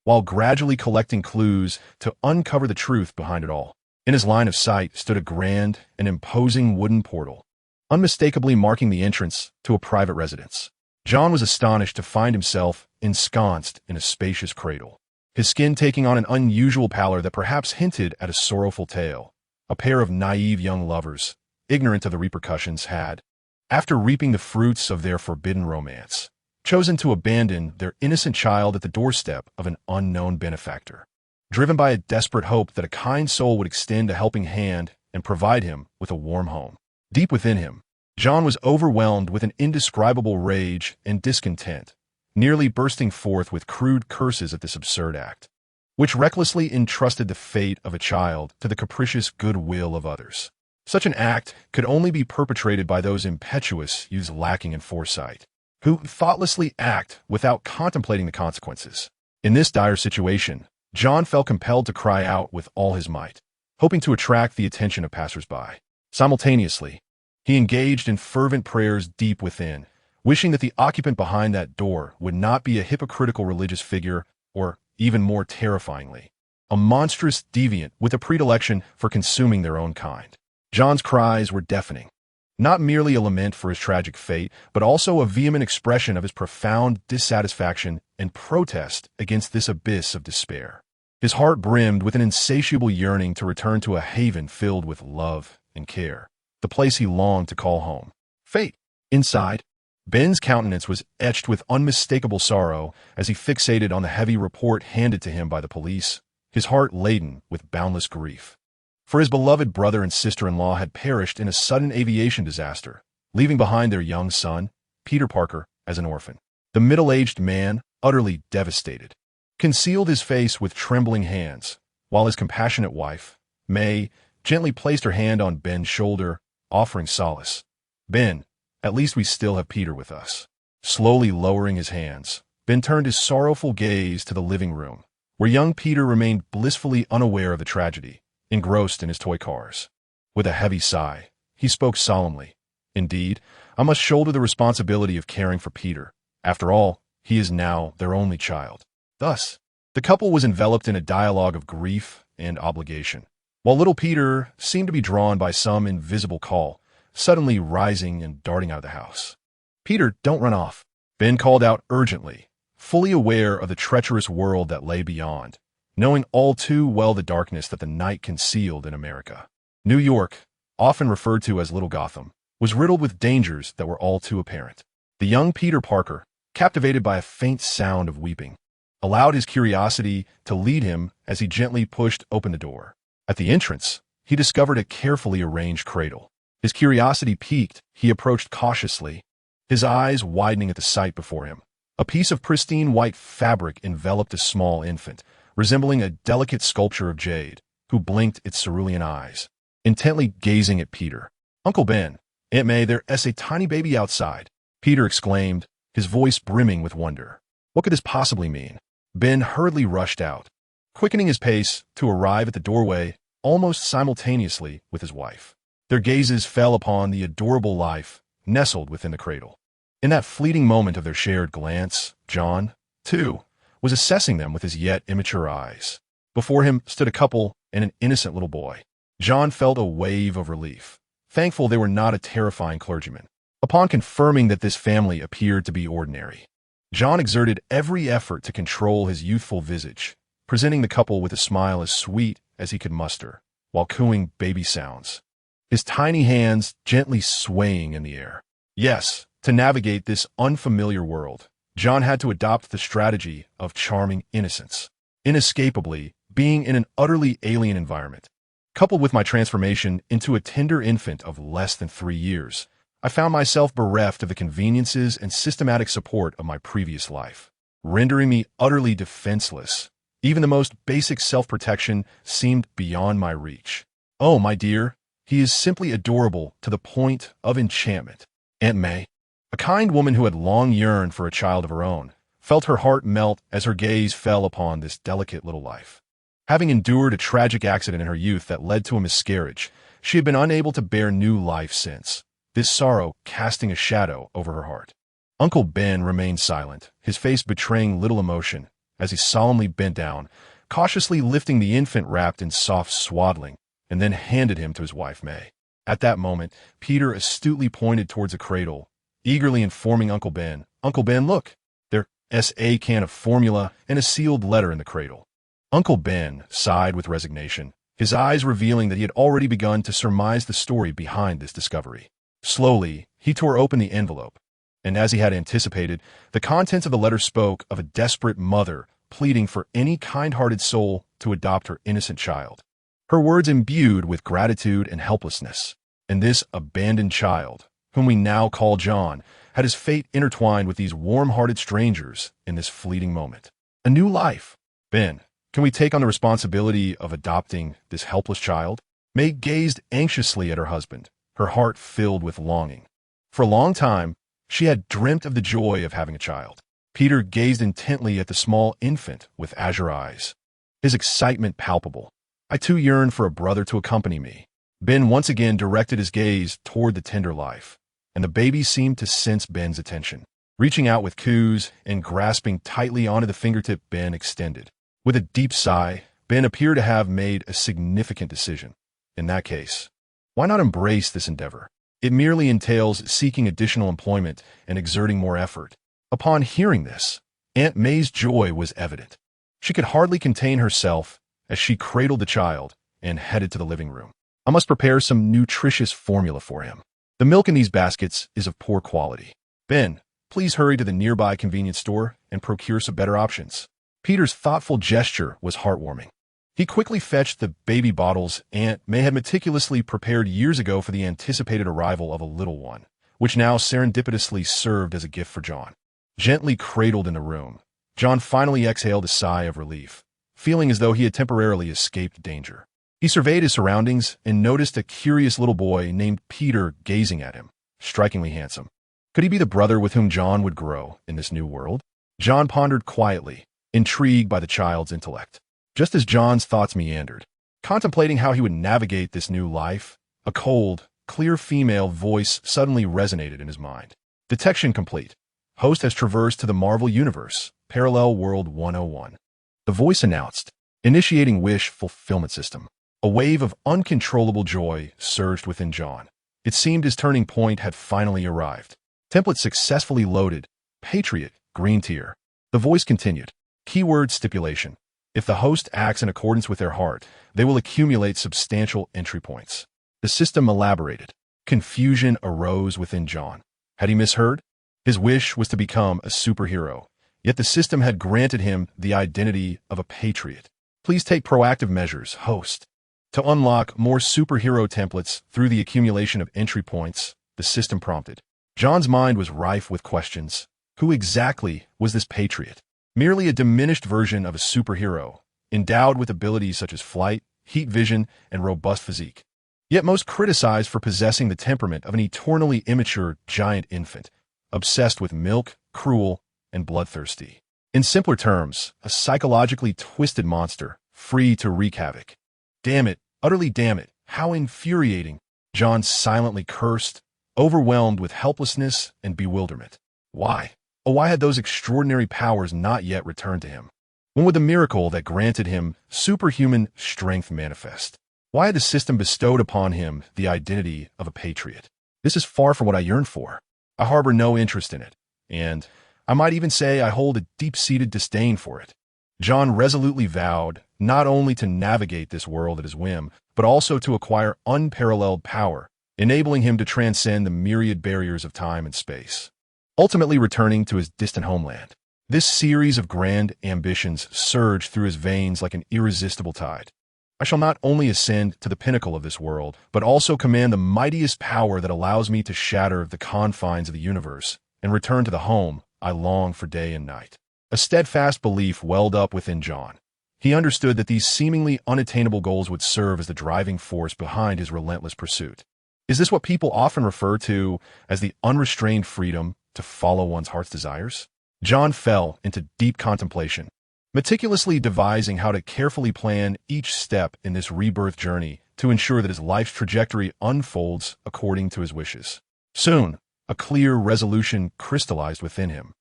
while gradually collecting clues to uncover the truth behind it all. In his line of sight stood a grand and imposing wooden portal, unmistakably marking the entrance to a private residence. John was astonished to find himself ensconced in a spacious cradle, his skin taking on an unusual pallor that perhaps hinted at a sorrowful tale. A pair of naive young lovers, ignorant of the repercussions, had, after reaping the fruits of their forbidden romance, chosen to abandon their innocent child at the doorstep of an unknown benefactor, driven by a desperate hope that a kind soul would extend a helping hand and provide him with a warm home. Deep within him, John was overwhelmed with an indescribable rage and discontent, nearly bursting forth with crude curses at this absurd act, which recklessly entrusted the fate of a child to the capricious goodwill of others. Such an act could only be perpetrated by those impetuous youths lacking in foresight, who thoughtlessly act without contemplating the consequences. In this dire situation, John felt compelled to cry out with all his might, hoping to attract the attention of passers-by. Simultaneously, he engaged in fervent prayers deep within, wishing that the occupant behind that door would not be a hypocritical religious figure or, even more terrifyingly, a monstrous deviant with a predilection for consuming their own kind. John's cries were deafening, not merely a lament for his tragic fate, but also a vehement expression of his profound dissatisfaction and protest against this abyss of despair. His heart brimmed with an insatiable yearning to return to a haven filled with love and care, the place he longed to call home. Fate. Inside, Ben's countenance was etched with unmistakable sorrow as he fixated on the heavy report handed to him by the police, his heart laden with boundless grief. For his beloved brother and sister-in-law had perished in a sudden aviation disaster, leaving behind their young son, Peter Parker, as an orphan. The middle-aged man, utterly devastated, concealed his face with trembling hands, while his compassionate wife, May, gently placed her hand on Ben's shoulder, offering solace. "Ben, at least we still have Peter with us." Slowly lowering his hands, Ben turned his sorrowful gaze to the living room, where young Peter remained blissfully unaware of the tragedy, engrossed in his toy cars. With a heavy sigh, he spoke solemnly. "Indeed, I must shoulder the responsibility of caring for Peter. After all, he is now their only child." Thus, the couple was enveloped in a dialogue of grief and obligation, while little Peter seemed to be drawn by some invisible call, suddenly rising and darting out of the house. "Peter, don't run off," Ben called out urgently, fully aware of the treacherous world that lay beyond, knowing all too well the darkness that the night concealed in America. New York, often referred to as Little Gotham, was riddled with dangers that were all too apparent. The young Peter Parker, captivated by a faint sound of weeping, allowed his curiosity to lead him as he gently pushed open the door. At the entrance, he discovered a carefully arranged cradle. His curiosity piqued, he approached cautiously, his eyes widening at the sight before him. A piece of pristine white fabric enveloped a small infant, resembling a delicate sculpture of jade, who blinked its cerulean eyes, intently gazing at Peter. "Uncle Ben, Aunt May, there's a tiny baby outside," Peter exclaimed, his voice brimming with wonder. What could this possibly mean? Ben hurriedly rushed out, quickening his pace to arrive at the doorway almost simultaneously with his wife. Their gazes fell upon the adorable life nestled within the cradle. In that fleeting moment of their shared glance, John, too, was assessing them with his yet immature eyes. Before him stood a couple and an innocent little boy. John felt a wave of relief, thankful they were not a terrifying clergyman. Upon confirming that this family appeared to be ordinary, John exerted every effort to control his youthful visage, presenting the couple with a smile as sweet as he could muster, while cooing baby sounds, his tiny hands gently swaying in the air. Yes, to navigate this unfamiliar world, John had to adopt the strategy of charming innocence. inescapably being in an utterly alien environment. Coupled with my transformation into a tender infant of less than 3 years, I found myself bereft of the conveniences and systematic support of my previous life, rendering me utterly defenseless. Even the most basic self-protection seemed beyond my reach. Oh, my dear, he is simply adorable to the point of enchantment. Aunt May, a kind woman who had long yearned for a child of her own, felt her heart melt as her gaze fell upon this delicate little life. Having endured a tragic accident in her youth that led to a miscarriage, she had been unable to bear new life since, this sorrow casting a shadow over her heart. Uncle Ben remained silent, his face betraying little emotion, as he solemnly bent down, cautiously lifting the infant wrapped in soft swaddling, and then handed him to his wife May. At that moment, Peter astutely pointed towards a cradle, eagerly informing Uncle Ben, "Uncle Ben, look, there's a can of formula and a sealed letter in the cradle." Uncle Ben sighed with resignation, his eyes revealing that he had already begun to surmise the story behind this discovery. Slowly, he tore open the envelope, and as he had anticipated, the contents of the letter spoke of a desperate mother pleading for any kind-hearted soul to adopt her innocent child. Her words imbued with gratitude and helplessness, and this abandoned child, whom we now call John, had his fate intertwined with these warm-hearted strangers in this fleeting moment. A new life. Ben, can we take on the responsibility of adopting this helpless child? May gazed anxiously at her husband, her heart filled with longing. For a long time, she had dreamt of the joy of having a child. Peter gazed intently at the small infant with azure eyes, his excitement palpable. I too yearned for a brother to accompany me. Ben once again directed his gaze toward the tender life, and the baby seemed to sense Ben's attention. Reaching out with coos and grasping tightly onto the fingertip Ben extended. With a deep sigh, Ben appeared to have made a significant decision. In that case, why not embrace this endeavor? It merely entails seeking additional employment and exerting more effort. Upon hearing this, Aunt May's joy was evident. She could hardly contain herself as she cradled the child and headed to the living room. I must prepare some nutritious formula for him. The milk in these baskets is of poor quality. Ben, please hurry to the nearby convenience store and procure some better options. Peter's thoughtful gesture was heartwarming. He quickly fetched the baby bottles Aunt May had meticulously prepared years ago for the anticipated arrival of a little one, which now serendipitously served as a gift for John. Gently cradled in the room, John finally exhaled a sigh of relief, feeling as though he had temporarily escaped danger. He surveyed his surroundings and noticed a curious little boy named Peter gazing at him, strikingly handsome. Could he be the brother with whom John would grow in this new world? John pondered quietly, intrigued by the child's intellect. Just as John's thoughts meandered, contemplating how he would navigate this new life, a cold, clear female voice suddenly resonated in his mind. Detection complete. Host has traversed to the Marvel Universe, Parallel World 101. The voice announced, initiating wish fulfillment system. A wave of uncontrollable joy surged within John. It seemed his turning point had finally arrived. Template successfully loaded. Patriot, green tier. The voice continued. Keyword stipulation. If the host acts in accordance with their heart, they will accumulate substantial entry points. The system elaborated. Confusion arose within John. Had he misheard? His wish was to become a superhero, yet the system had granted him the identity of a patriot. Please take proactive measures, host. To unlock more superhero templates through the accumulation of entry points, the system prompted. John's mind was rife with questions. Who exactly was this patriot? Merely a diminished version of a superhero, endowed with abilities such as flight, heat vision, and robust physique, yet most criticized for possessing the temperament of an eternally immature giant infant, obsessed with milk, cruel, and bloodthirsty. In simpler terms, a psychologically twisted monster, free to wreak havoc. Damn it, utterly damn it, how infuriating! John silently cursed, overwhelmed with helplessness and bewilderment. Why? Oh, why had those extraordinary powers not yet returned to him? When would the miracle that granted him superhuman strength manifest? Why had the system bestowed upon him the identity of a patriot? This is far from what I yearn for. I harbor no interest in it, and I might even say I hold a deep-seated disdain for it. John resolutely vowed not only to navigate this world at his whim, but also to acquire unparalleled power, enabling him to transcend the myriad barriers of time and space, ultimately returning to his distant homeland. This series of grand ambitions surged through his veins like an irresistible tide. I shall not only ascend to the pinnacle of this world, but also command the mightiest power that allows me to shatter the confines of the universe and return to the home I long for day and night. A steadfast belief welled up within John. He understood that these seemingly unattainable goals would serve as the driving force behind his relentless pursuit. Is this what people often refer to as the unrestrained freedom to follow one's heart's desires? John fell into deep contemplation, meticulously devising how to carefully plan each step in this rebirth journey to ensure that his life's trajectory unfolds according to his wishes. Soon, a clear resolution crystallized within him,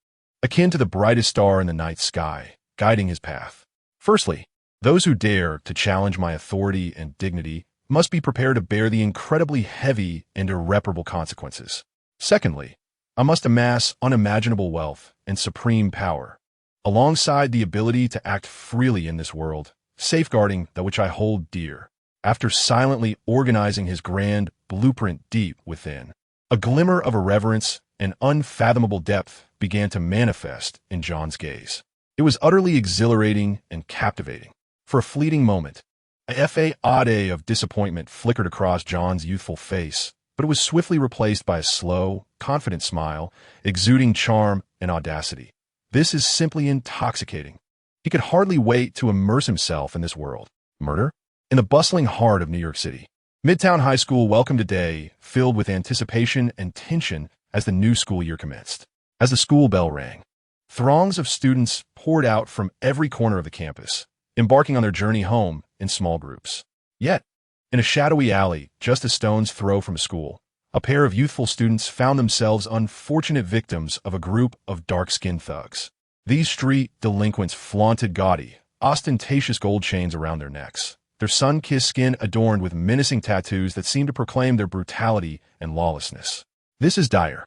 akin to the brightest star in the night sky, guiding his path. Firstly, those who dare to challenge my authority and dignity must be prepared to bear the incredibly heavy and irreparable consequences. Secondly, I must amass unimaginable wealth and supreme power, alongside the ability to act freely in this world, safeguarding that which I hold dear. After silently organizing his grand blueprint deep within, a glimmer of irreverence and unfathomable depth began to manifest in John's gaze. It was utterly exhilarating and captivating. For a fleeting moment, a fade of disappointment flickered across John's youthful face, but it was swiftly replaced by a slow, confident smile, exuding charm and audacity. This is simply intoxicating. He could hardly wait to immerse himself in this world. Murder? In the bustling heart of New York City. Midtown High School welcomed a day filled with anticipation and tension as the new school year commenced. As the school bell rang, throngs of students poured out from every corner of the campus, embarking on their journey home in small groups. Yet, in a shadowy alley just a stone's throw from school, a pair of youthful students found themselves unfortunate victims of a group of dark-skinned thugs. These street delinquents flaunted gaudy, ostentatious gold chains around their necks, their sun-kissed skin adorned with menacing tattoos that seemed to proclaim their brutality and lawlessness. This is dire.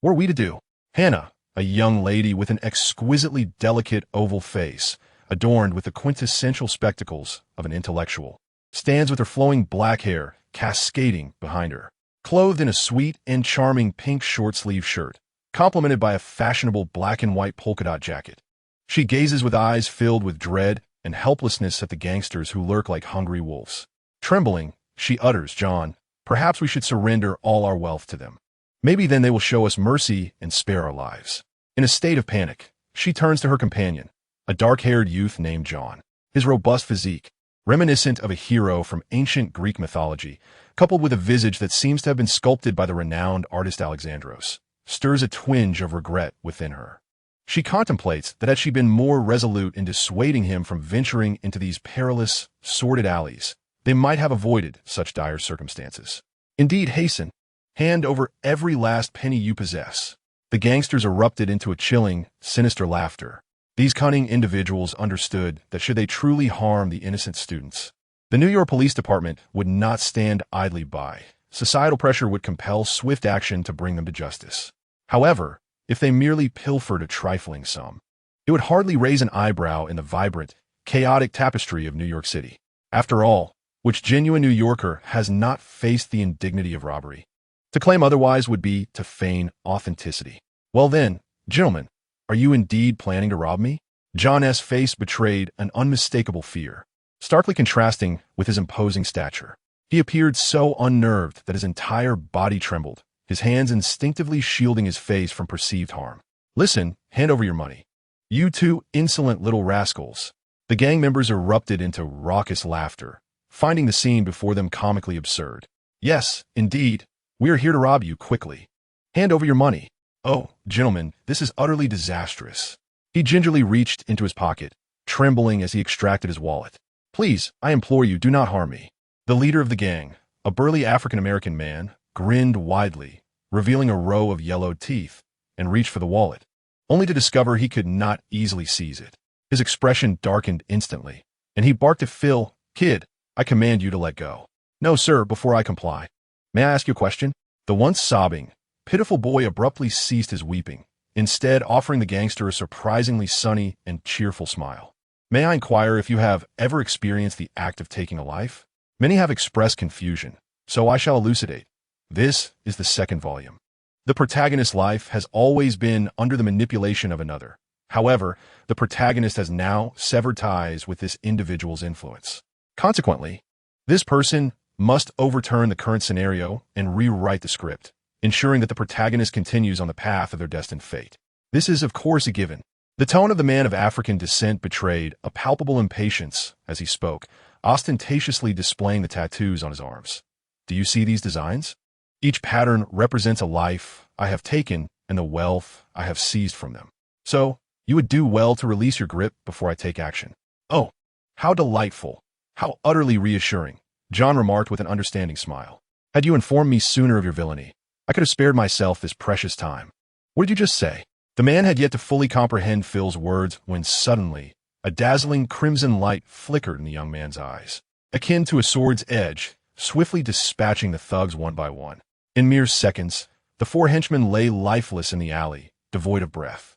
What are we to do? Hannah, a young lady with an exquisitely delicate oval face, adorned with the quintessential spectacles of an intellectual, stands with her flowing black hair cascading behind her, clothed in a sweet and charming pink short-sleeve shirt, complemented by a fashionable black and white polka-dot jacket. She gazes with eyes filled with dread and helplessness at the gangsters who lurk like hungry wolves. Trembling, she utters, "John, perhaps we should surrender all our wealth to them. Maybe then they will show us mercy and spare our lives." In a state of panic, she turns to her companion, a dark-haired youth named John. His robust physique, reminiscent of a hero from ancient Greek mythology, coupled with a visage that seems to have been sculpted by the renowned artist Alexandros, stirs a twinge of regret within her. She contemplates that had she been more resolute in dissuading him from venturing into these perilous, sordid alleys, they might have avoided such dire circumstances. Indeed, hasten. Hand over every last penny you possess. The gangsters erupted into a chilling, sinister laughter. These cunning individuals understood that should they truly harm the innocent students, the New York Police Department would not stand idly by. Societal pressure would compel swift action to bring them to justice. However, if they merely pilfered a trifling sum, it would hardly raise an eyebrow in the vibrant, chaotic tapestry of New York City. After all, which genuine New Yorker has not faced the indignity of robbery? To claim otherwise would be to feign authenticity. Well then, gentlemen, are you indeed planning to rob me? John S.'s face betrayed an unmistakable fear, starkly contrasting with his imposing stature. He appeared so unnerved that his entire body trembled, his hands instinctively shielding his face from perceived harm. "Listen, hand over your money. You two insolent little rascals." The gang members erupted into raucous laughter, finding the scene before them comically absurd. "Yes, indeed. We are here to rob you quickly. Hand over your money." "Oh, gentlemen, this is utterly disastrous." He gingerly reached into his pocket, trembling as he extracted his wallet. "Please, I implore you, do not harm me." The leader of the gang, a burly African-American man, grinned widely, revealing a row of yellowed teeth, and reached for the wallet, only to discover he could not easily seize it. His expression darkened instantly, and he barked at Phil, "Kid, I command you to let go." "No, sir, before I comply. May I ask you a question?" The once sobbing, pitiful boy abruptly ceased his weeping, instead offering the gangster a surprisingly sunny and cheerful smile. "May I inquire if you have ever experienced the act of taking a life?" Many have expressed confusion, so I shall elucidate. This is the second volume. The protagonist's life has always been under the manipulation of another, However, the protagonist has now severed ties with this individual's influence. Consequently, this person must overturn the current scenario and rewrite the script, ensuring that the protagonist continues on the path of their destined fate. This is, of course, a given. The tone of the man of African descent betrayed a palpable impatience as he spoke, ostentatiously displaying the tattoos on his arms. Do you see these designs? Each pattern represents a life I have taken and the wealth I have seized from them. So, you would do well to release your grip before I take action. Oh, how delightful, how utterly reassuring, John remarked with an understanding smile. Had you informed me sooner of your villainy, I could have spared myself this precious time. What did you just say? The man had yet to fully comprehend Phil's words when suddenly a dazzling crimson light flickered in the young man's eyes, akin to a sword's edge, swiftly dispatching the thugs one by one. In mere seconds, the four henchmen lay lifeless in the alley, devoid of breath.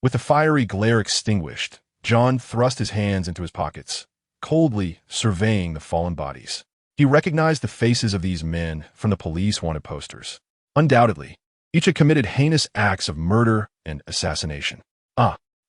With the fiery glare extinguished, John thrust his hands into his pockets, coldly surveying the fallen bodies. He recognized the faces of these men from the police wanted posters. Undoubtedly, each had committed heinous acts of murder and assassination.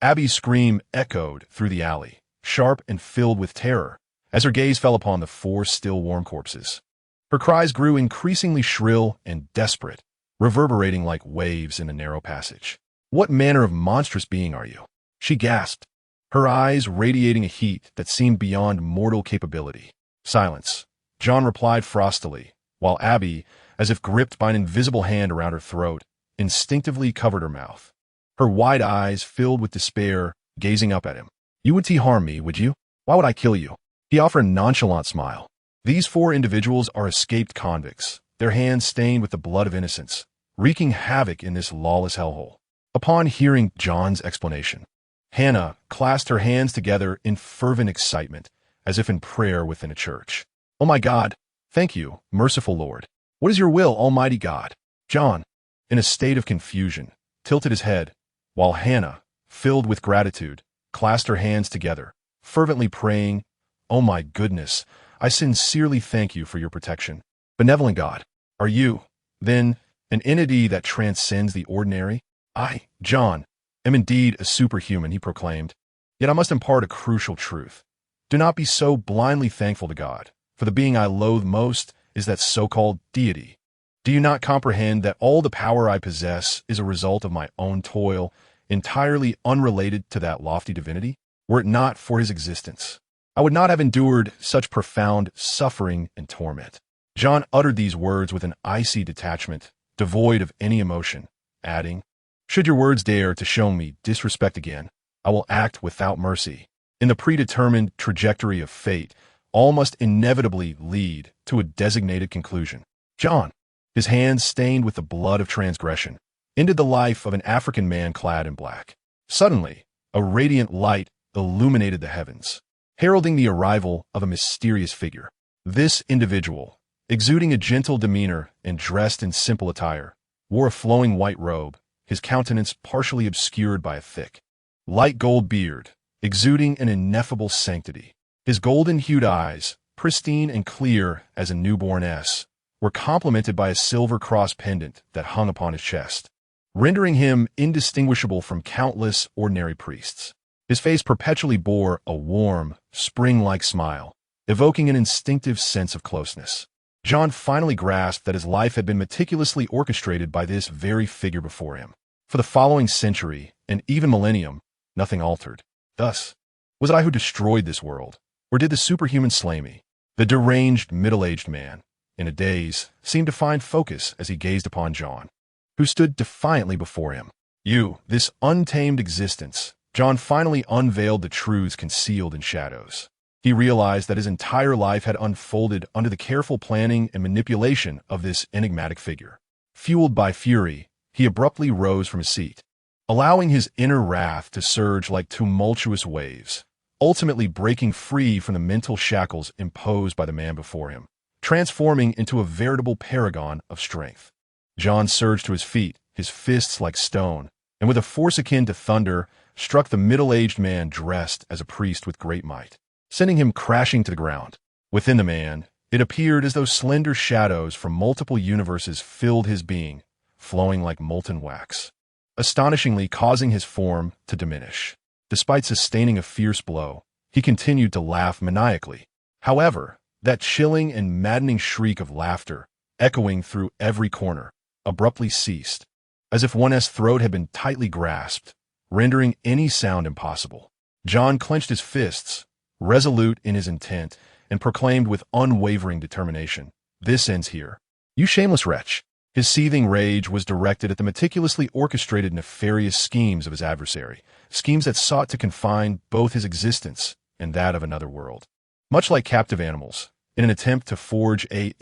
Abby's scream echoed through the alley, sharp and filled with terror, as her gaze fell upon the four still warm corpses. Her cries grew increasingly shrill and desperate, reverberating like waves in a narrow passage. What manner of monstrous being are you? She gasped, her eyes radiating a heat that seemed beyond mortal capability. Silence, John replied frostily, while Abby, as if gripped by an invisible hand around her throat, instinctively covered her mouth. Her wide eyes filled with despair, gazing up at him. You wouldn't harm me, would you? Why would I kill you? He offered a nonchalant smile. These four individuals are escaped convicts, their hands stained with the blood of innocence, wreaking havoc in this lawless hellhole. Upon hearing John's explanation, Hannah clasped her hands together in fervent excitement, as if in prayer within a church. Oh my God, thank you, merciful Lord. What is your will, Almighty God? John, in a state of confusion, tilted his head, while Hannah, filled with gratitude, clasped her hands together, fervently praying, Oh my goodness, I sincerely thank you for your protection. Benevolent God, are you, then, an entity that transcends the ordinary? I, John, am indeed a superhuman, he proclaimed. Yet I must impart a crucial truth. Do not be so blindly thankful to God, for the being I loathe most is that so-called deity. Do you not comprehend that all the power I possess is a result of my own toil, entirely unrelated to that lofty divinity? Were it not for his existence, I would not have endured such profound suffering and torment. John uttered these words with an icy detachment, devoid of any emotion, adding, Should your words dare to show me disrespect again, I will act without mercy. In the predetermined trajectory of fate, all must inevitably lead to a designated conclusion. John, his hands stained with the blood of transgression, ended the life of an African man clad in black. Suddenly, a radiant light illuminated the heavens, heralding the arrival of a mysterious figure. This individual, exuding a gentle demeanor and dressed in simple attire, wore a flowing white robe, his countenance partially obscured by a thick, light gold beard, exuding an ineffable sanctity. His golden-hued eyes, pristine and clear as a newborn-ess, were complemented by a silver cross pendant that hung upon his chest, rendering him indistinguishable from countless ordinary priests. His face perpetually bore a warm, spring-like smile, evoking an instinctive sense of closeness. John finally grasped that his life had been meticulously orchestrated by this very figure before him. For the following century, and even millennium, nothing altered. Thus, was it I who destroyed this world, or did the superhuman slay me? The deranged, middle-aged man, in a daze, seemed to find focus as he gazed upon John, who stood defiantly before him. You, this untamed existence. John finally unveiled the truths concealed in shadows. He realized that his entire life had unfolded under the careful planning and manipulation of this enigmatic figure. Fueled by fury, he abruptly rose from his seat, allowing his inner wrath to surge like tumultuous waves, ultimately breaking free from the mental shackles imposed by the man before him, transforming into a veritable paragon of strength. John surged to his feet, his fists like stone, and with a force akin to thunder, struck the middle-aged man dressed as a priest with great might, sending him crashing to the ground. Within the man, it appeared as though slender shadows from multiple universes filled his being, flowing like molten wax. astonishingly causing his form to diminish. Despite sustaining a fierce blow, he continued to laugh maniacally. However, that chilling and maddening shriek of laughter, echoing through every corner, abruptly ceased, as if one's throat had been tightly grasped, rendering any sound impossible. John clenched his fists, resolute in his intent, and proclaimed with unwavering determination, "This ends here. You shameless wretch!" His seething rage was directed at the meticulously orchestrated nefarious schemes of his adversary, schemes that sought to confine both his existence and that of another world. Much like captive animals, in an attempt to forge a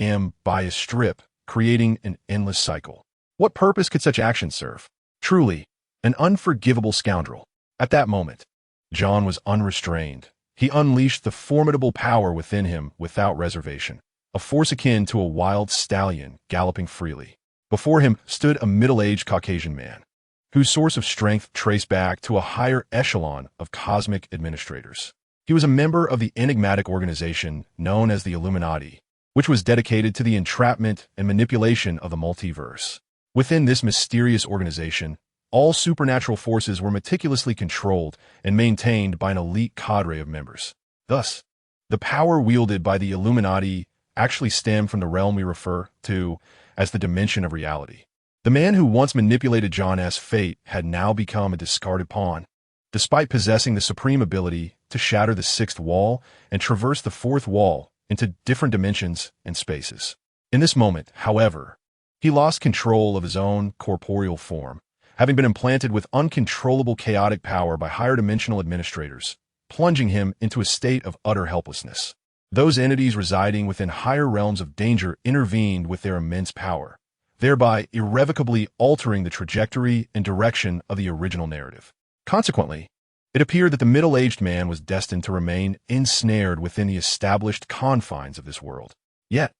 bias strip, creating an endless cycle. What purpose could such actions serve? Truly, an unforgivable scoundrel. At that moment, John was unrestrained. He unleashed the formidable power within him without reservation, a force akin to a wild stallion galloping freely. Before him stood a middle-aged Caucasian man, whose source of strength traced back to a higher echelon of cosmic administrators. He was a member of the enigmatic organization known as the Illuminati, which was dedicated to the entrapment and manipulation of the multiverse. Within this mysterious organization, all supernatural forces were meticulously controlled and maintained by an elite cadre of members. Thus, the power wielded by the Illuminati actually stemmed from the realm we refer to as the dimension of reality. The man who once manipulated John's fate had now become a discarded pawn, despite possessing the supreme ability to shatter the sixth wall and traverse the fourth wall into different dimensions and spaces. In this moment, however, he lost control of his own corporeal form, having been implanted with uncontrollable chaotic power by higher dimensional administrators, plunging him into a state of utter helplessness. Those entities residing within higher realms of danger intervened with their immense power, thereby irrevocably altering the trajectory and direction of the original narrative. Consequently, it appeared that the middle-aged man was destined to remain ensnared within the established confines of this world. Yet,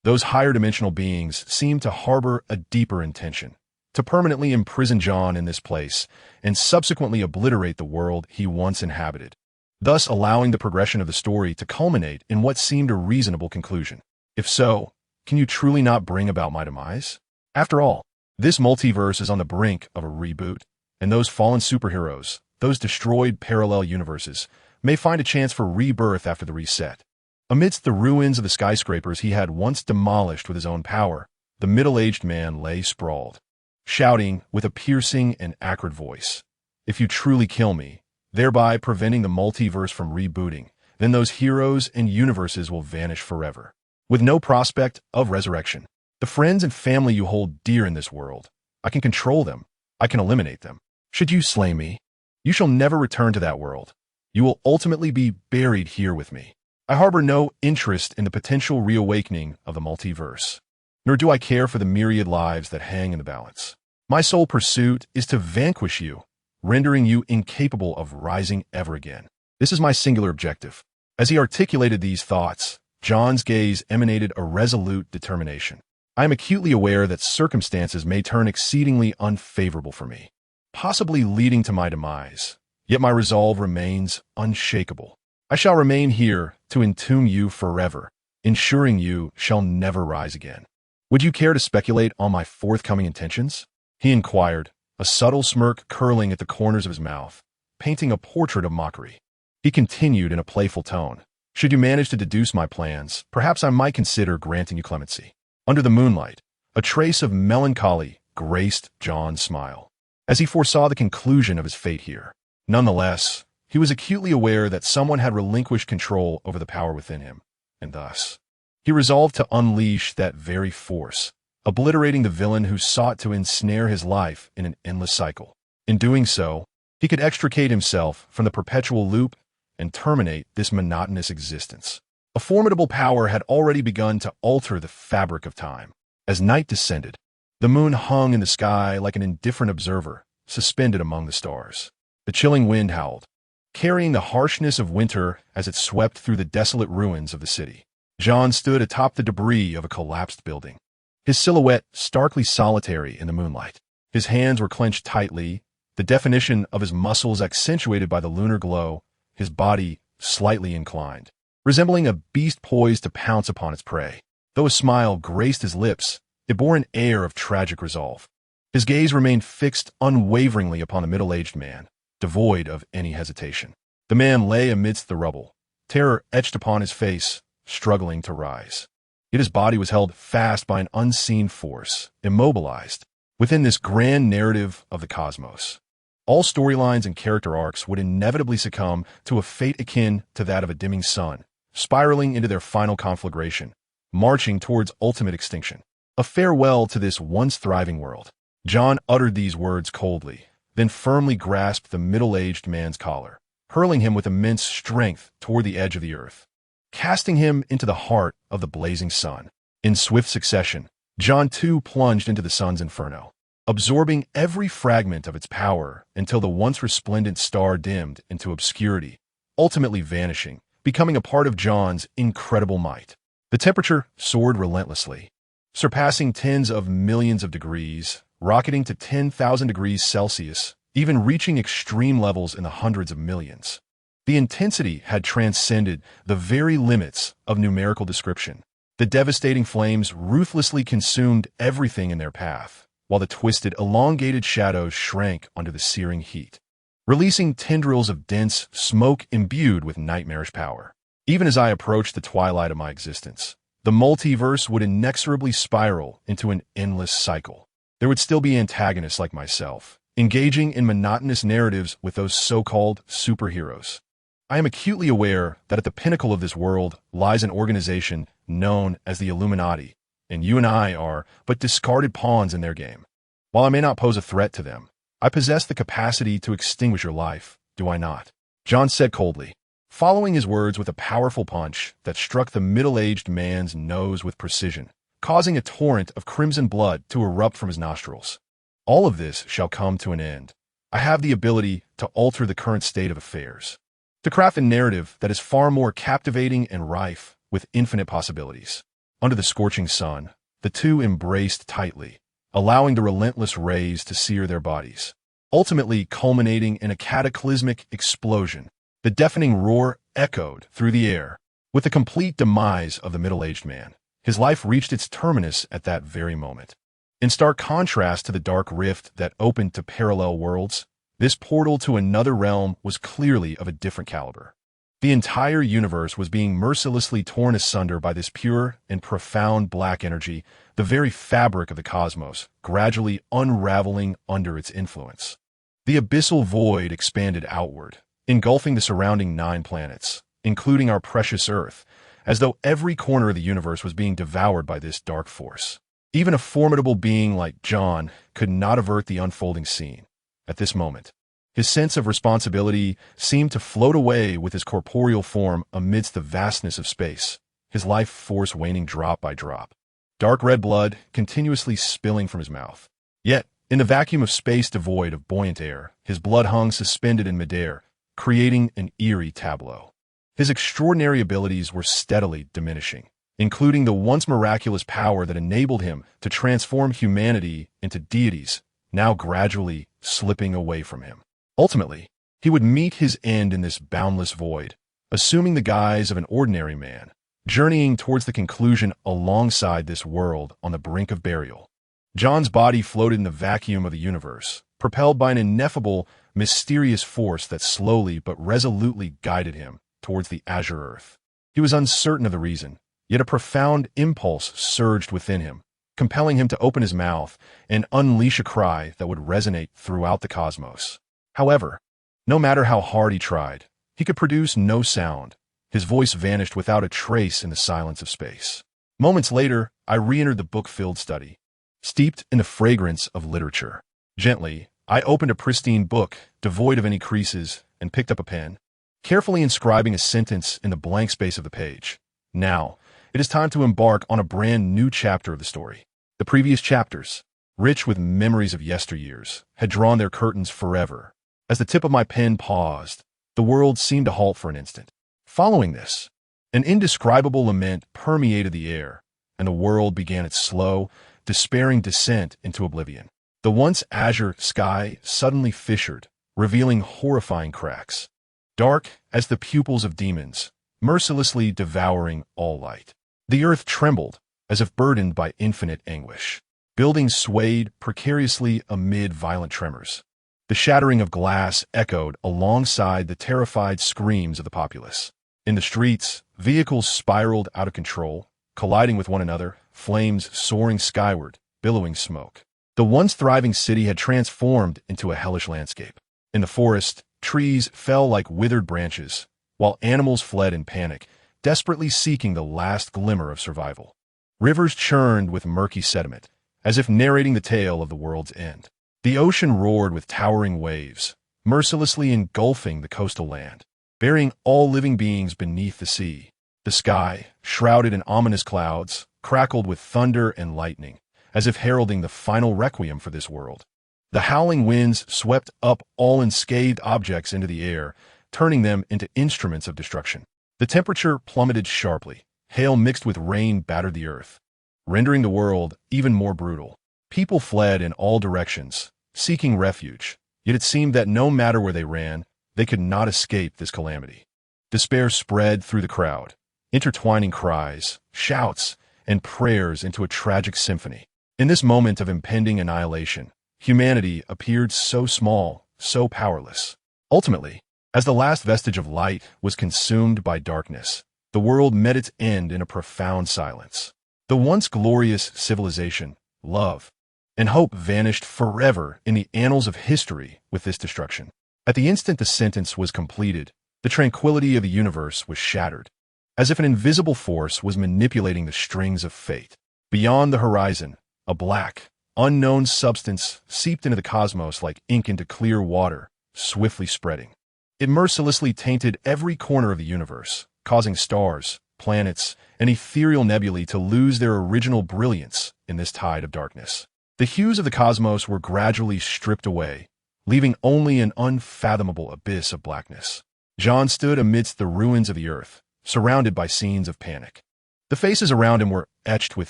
those higher dimensional beings seemed to harbor a deeper intention, to permanently imprison John in this place and subsequently obliterate the world he once inhabited, thus allowing the progression of the story to culminate in what seemed a reasonable conclusion. If so, can you truly not bring about my demise? After all, this multiverse is on the brink of a reboot, and those fallen superheroes, those destroyed parallel universes, may find a chance for rebirth after the reset. Amidst the ruins of the skyscrapers he had once demolished with his own power, the middle-aged man lay sprawled, shouting with a piercing and acrid voice, "If you truly kill me, thereby preventing the multiverse from rebooting, then those heroes and universes will vanish forever, with no prospect of resurrection. The friends and family you hold dear in this world, I can control them, I can eliminate them. Should you slay me, you shall never return to that world. You will ultimately be buried here with me. I harbor no interest in the potential reawakening of the multiverse, nor do I care for the myriad lives that hang in the balance. My sole pursuit is to vanquish you, rendering you incapable of rising ever again. This is my singular objective." As he articulated these thoughts, John's gaze emanated a resolute determination. "I am acutely aware that circumstances may turn exceedingly unfavorable for me, possibly leading to my demise, yet my resolve remains unshakable. I shall remain here to entomb you forever, ensuring you shall never rise again. Would you care to speculate on my forthcoming intentions?" he inquired, a subtle smirk curling at the corners of his mouth, painting a portrait of mockery. He continued in a playful tone, "Should you manage to deduce my plans, perhaps I might consider granting you clemency." Under the moonlight, a trace of melancholy graced John's smile, as he foresaw the conclusion of his fate here. Nonetheless, he was acutely aware that someone had relinquished control over the power within him, and thus, he resolved to unleash that very force, obliterating the villain who sought to ensnare his life in an endless cycle. In doing so, he could extricate himself from the perpetual loop and terminate this monotonous existence. A formidable power had already begun to alter the fabric of time. As night descended, the moon hung in the sky like an indifferent observer, suspended among the stars. The chilling wind howled, carrying the harshness of winter as it swept through the desolate ruins of the city. John stood atop the debris of a collapsed building, his silhouette starkly solitary in the moonlight. His hands were clenched tightly, the definition of his muscles accentuated by the lunar glow, his body slightly inclined, resembling a beast poised to pounce upon its prey. Though a smile graced his lips, it bore an air of tragic resolve. His gaze remained fixed unwaveringly upon the middle-aged man, devoid of any hesitation. The man lay amidst the rubble, terror etched upon his face, struggling to rise. Yet his body was held fast by an unseen force, immobilized, within this grand narrative of the cosmos. All storylines and character arcs would inevitably succumb to a fate akin to that of a dimming sun, spiraling into their final conflagration, marching towards ultimate extinction. A farewell to this once thriving world. John uttered these words coldly, then firmly grasped the middle-aged man's collar, hurling him with immense strength toward the edge of the earth, casting him into the heart of the blazing sun. In swift succession, John too plunged into the sun's inferno, absorbing every fragment of its power until the once resplendent star dimmed into obscurity, ultimately vanishing, becoming a part of John's incredible might. The temperature soared relentlessly, surpassing tens of millions of degrees, rocketing to 10,000 degrees Celsius, even reaching extreme levels in the hundreds of millions. The intensity had transcended the very limits of numerical description. The devastating flames ruthlessly consumed everything in their path, while the twisted, elongated shadows shrank under the searing heat, releasing tendrils of dense smoke imbued with nightmarish power. Even as I approached the twilight of my existence, the multiverse would inexorably spiral into an endless cycle. There would still be antagonists like myself, engaging in monotonous narratives with those so-called superheroes. I am acutely aware that at the pinnacle of this world lies an organization known as the Illuminati, and you and I are but discarded pawns in their game. While I may not pose a threat to them, I possess the capacity to extinguish your life, do I not? John said coldly, following his words with a powerful punch that struck the middle-aged man's nose with precision, causing a torrent of crimson blood to erupt from his nostrils. All of this shall come to an end. I have the ability to alter the current state of affairs, to craft a narrative that is far more captivating and rife with infinite possibilities. Under the scorching sun, the two embraced tightly, allowing the relentless rays to sear their bodies, ultimately culminating in a cataclysmic explosion. The deafening roar echoed through the air. With the complete demise of the middle-aged man, his life reached its terminus at that very moment. In stark contrast to the dark rift that opened to parallel worlds, this portal to another realm was clearly of a different caliber. The entire universe was being mercilessly torn asunder by this pure and profound black energy, the very fabric of the cosmos, gradually unraveling under its influence. The abyssal void expanded outward, engulfing the surrounding 9 planets, including our precious Earth, as though every corner of the universe was being devoured by this dark force. Even a formidable being like John could not avert the unfolding scene. At this moment, his sense of responsibility seemed to float away with his corporeal form amidst the vastness of space, his life force waning drop by drop, dark red blood continuously spilling from his mouth. Yet, in the vacuum of space devoid of buoyant air, his blood hung suspended in midair, creating an eerie tableau. His extraordinary abilities were steadily diminishing, including the once miraculous power that enabled him to transform humanity into deities, now gradually slipping away from him. Ultimately, he would meet his end in this boundless void, assuming the guise of an ordinary man, journeying towards the conclusion alongside this world on the brink of burial. John's body floated in the vacuum of the universe, propelled by an ineffable, mysterious force that slowly but resolutely guided him towards the azure earth. He was uncertain of the reason, yet a profound impulse surged within him, compelling him to open his mouth and unleash a cry that would resonate throughout the cosmos. However, no matter how hard he tried, he could produce no sound. His voice vanished without a trace in the silence of space. Moments later, I re-entered the book-filled study, steeped in the fragrance of literature. Gently, I opened a pristine book, devoid of any creases, and picked up a pen, carefully inscribing a sentence in the blank space of the page. Now, it is time to embark on a brand new chapter of the story. The previous chapters, rich with memories of yesteryears, had drawn their curtains forever. As the tip of my pen paused, the world seemed to halt for an instant. Following this, an indescribable lament permeated the air, and the world began its slow, despairing descent into oblivion. The once azure sky suddenly fissured, revealing horrifying cracks, dark as the pupils of demons, mercilessly devouring all light. The earth trembled, as if burdened by infinite anguish. Buildings swayed precariously amid violent tremors. The shattering of glass echoed alongside the terrified screams of the populace. In the streets, vehicles spiraled out of control, colliding with one another, flames soaring skyward, billowing smoke. The once thriving city had transformed into a hellish landscape. In the forest, trees fell like withered branches, while animals fled in panic, desperately seeking the last glimmer of survival. Rivers churned with murky sediment, as if narrating the tale of the world's end. The ocean roared with towering waves, mercilessly engulfing the coastal land, burying all living beings beneath the sea. The sky, shrouded in ominous clouds, crackled with thunder and lightning, as if heralding the final requiem for this world. The howling winds swept up all unscathed objects into the air, turning them into instruments of destruction. The temperature plummeted sharply. Hail mixed with rain battered the earth, rendering the world even more brutal. People fled in all directions, seeking refuge, yet it seemed that no matter where they ran, they could not escape this calamity. Despair spread through the crowd, intertwining cries, shouts, and prayers into a tragic symphony. In this moment of impending annihilation, humanity appeared so small, so powerless. Ultimately, as the last vestige of light was consumed by darkness, the world met its end in a profound silence. The once glorious civilization, love, and hope vanished forever in the annals of history with this destruction. At the instant the sentence was completed, the tranquility of the universe was shattered, as if an invisible force was manipulating the strings of fate. Beyond the horizon, a black, unknown substance seeped into the cosmos like ink into clear water, swiftly spreading. It mercilessly tainted every corner of the universe, causing stars, planets, and ethereal nebulae to lose their original brilliance in this tide of darkness. The hues of the cosmos were gradually stripped away, leaving only an unfathomable abyss of blackness. John stood amidst the ruins of the earth, surrounded by scenes of panic. The faces around him were etched with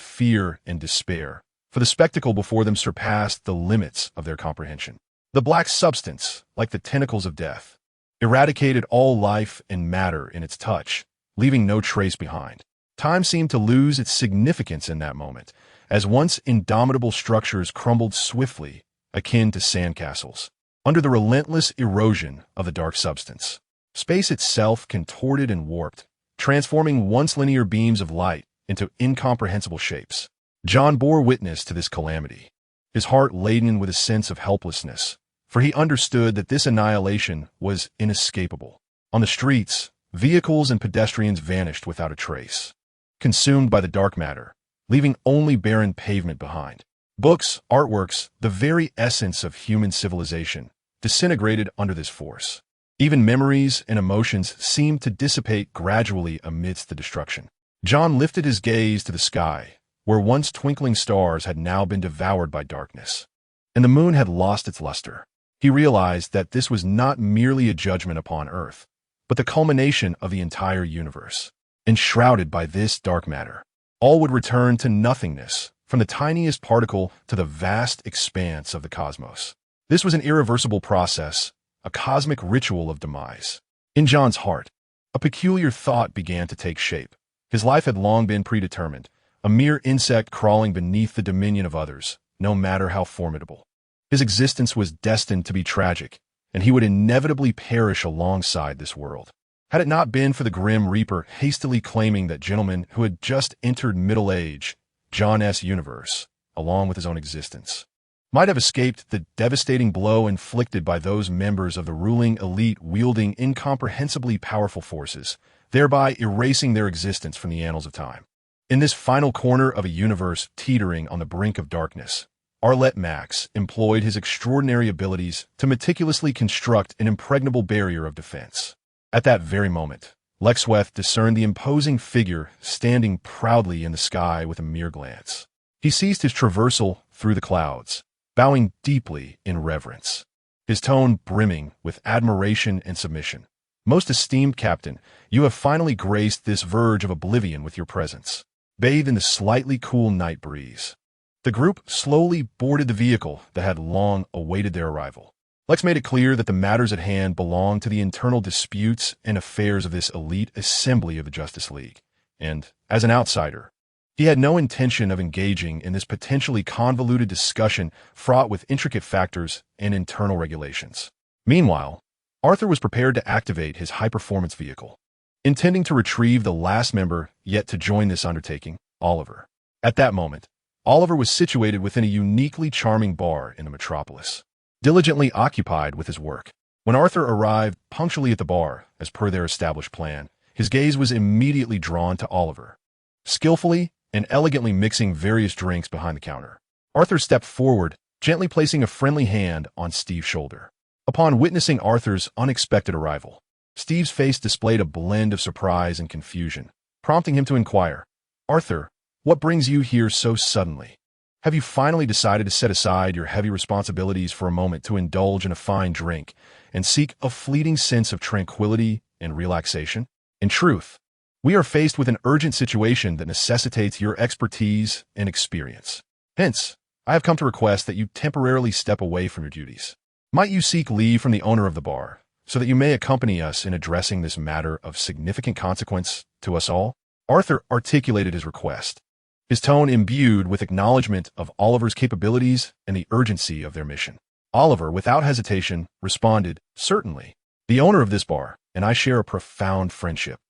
fear and despair, for the spectacle before them surpassed the limits of their comprehension. The black substance, like the tentacles of death, eradicated all life and matter in its touch, leaving no trace behind. Time seemed to lose its significance in that moment, as once indomitable structures crumbled swiftly, akin to sandcastles, under the relentless erosion of the dark substance. Space itself contorted and warped, transforming once linear beams of light into incomprehensible shapes. John bore witness to this calamity, his heart laden with a sense of helplessness, for he understood that this annihilation was inescapable. On the streets, vehicles and pedestrians vanished without a trace, consumed by the dark matter, leaving only barren pavement behind. Books, artworks, the very essence of human civilization, disintegrated under this force. Even memories and emotions seemed to dissipate gradually amidst the destruction. John lifted his gaze to the sky, where once twinkling stars had now been devoured by darkness, and the moon had lost its luster. He realized that this was not merely a judgment upon Earth, but the culmination of the entire universe. Enshrouded by this dark matter, all would return to nothingness, from the tiniest particle to the vast expanse of the cosmos. This was an irreversible process, a cosmic ritual of demise. In John's heart, a peculiar thought began to take shape. His life had long been predetermined, a mere insect crawling beneath the dominion of others, no matter how formidable. His existence was destined to be tragic, and he would inevitably perish alongside this world. Had it not been for the Grim Reaper hastily claiming that gentleman who had just entered middle age, John's universe, along with his own existence, might have escaped the devastating blow inflicted by those members of the ruling elite wielding incomprehensibly powerful forces, thereby erasing their existence from the annals of time. In this final corner of a universe teetering on the brink of darkness, Arlette Max employed his extraordinary abilities to meticulously construct an impregnable barrier of defense. At that very moment, Lexweth discerned the imposing figure standing proudly in the sky with a mere glance. He ceased his traversal through the clouds, bowing deeply in reverence, his tone brimming with admiration and submission. "Most esteemed Captain, you have finally graced this verge of oblivion with your presence. Bathe in the slightly cool night breeze." The group slowly boarded the vehicle that had long awaited their arrival. Lex made it clear that the matters at hand belonged to the internal disputes and affairs of this elite assembly of the Justice League, and, as an outsider, He had no intention of engaging in this potentially convoluted discussion fraught with intricate factors and internal regulations. Meanwhile, Arthur was prepared to activate his high-performance vehicle, intending to retrieve the last member yet to join this undertaking, Oliver. At that moment, Oliver was situated within a uniquely charming bar in the metropolis, diligently occupied with his work. When Arthur arrived punctually at the bar, as per their established plan, his gaze was immediately drawn to Oliver, skillfully and elegantly mixing various drinks behind the counter. Arthur stepped forward, gently placing a friendly hand on Steve's shoulder. Upon witnessing Arthur's unexpected arrival, Steve's face displayed a blend of surprise and confusion, prompting him to inquire, "Arthur, what brings you here so suddenly? Have you finally decided to set aside your heavy responsibilities for a moment to indulge in a fine drink and seek a fleeting sense of tranquility and relaxation? In truth, we are faced with an urgent situation that necessitates your expertise and experience. Hence, I have come to request that you temporarily step away from your duties. Might you seek leave from the owner of the bar, so that you may accompany us in addressing this matter of significant consequence to us all?" Arthur articulated his request, his tone imbued with acknowledgement of Oliver's capabilities and the urgency of their mission. Oliver, without hesitation, responded, "Certainly. The owner of this bar and I share a profound friendship.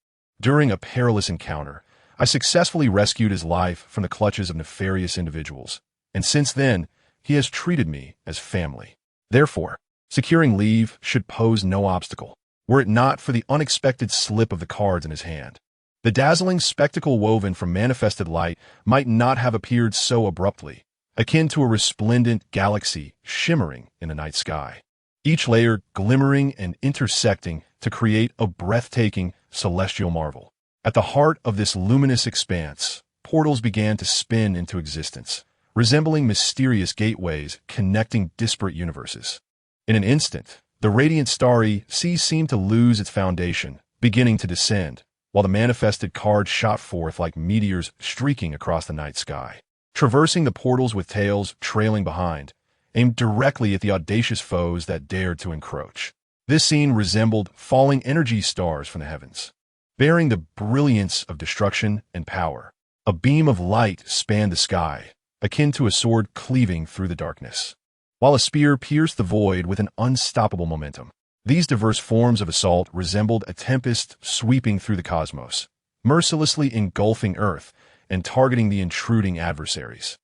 During a perilous encounter, I successfully rescued his life from the clutches of nefarious individuals, and since then, he has treated me as family. Therefore, securing leave should pose no obstacle, were it not for the unexpected slip of the cards in his hand. The dazzling spectacle woven from manifested light might not have appeared so abruptly, akin to a resplendent galaxy shimmering in the night sky, each layer glimmering and intersecting to create a breathtaking celestial marvel. At the heart of this luminous expanse, portals began to spin into existence, resembling mysterious gateways connecting disparate universes. In an instant, the radiant starry sea seemed to lose its foundation, beginning to descend, while the manifested cards shot forth like meteors streaking across the night sky, traversing the portals with tails trailing behind, aimed directly at the audacious foes that dared to encroach. This scene resembled falling energy stars from the heavens, bearing the brilliance of destruction and power. A beam of light spanned the sky, akin to a sword cleaving through the darkness, while a spear pierced the void with an unstoppable momentum. These diverse forms of assault resembled a tempest sweeping through the cosmos, mercilessly engulfing Earth and targeting the intruding adversaries.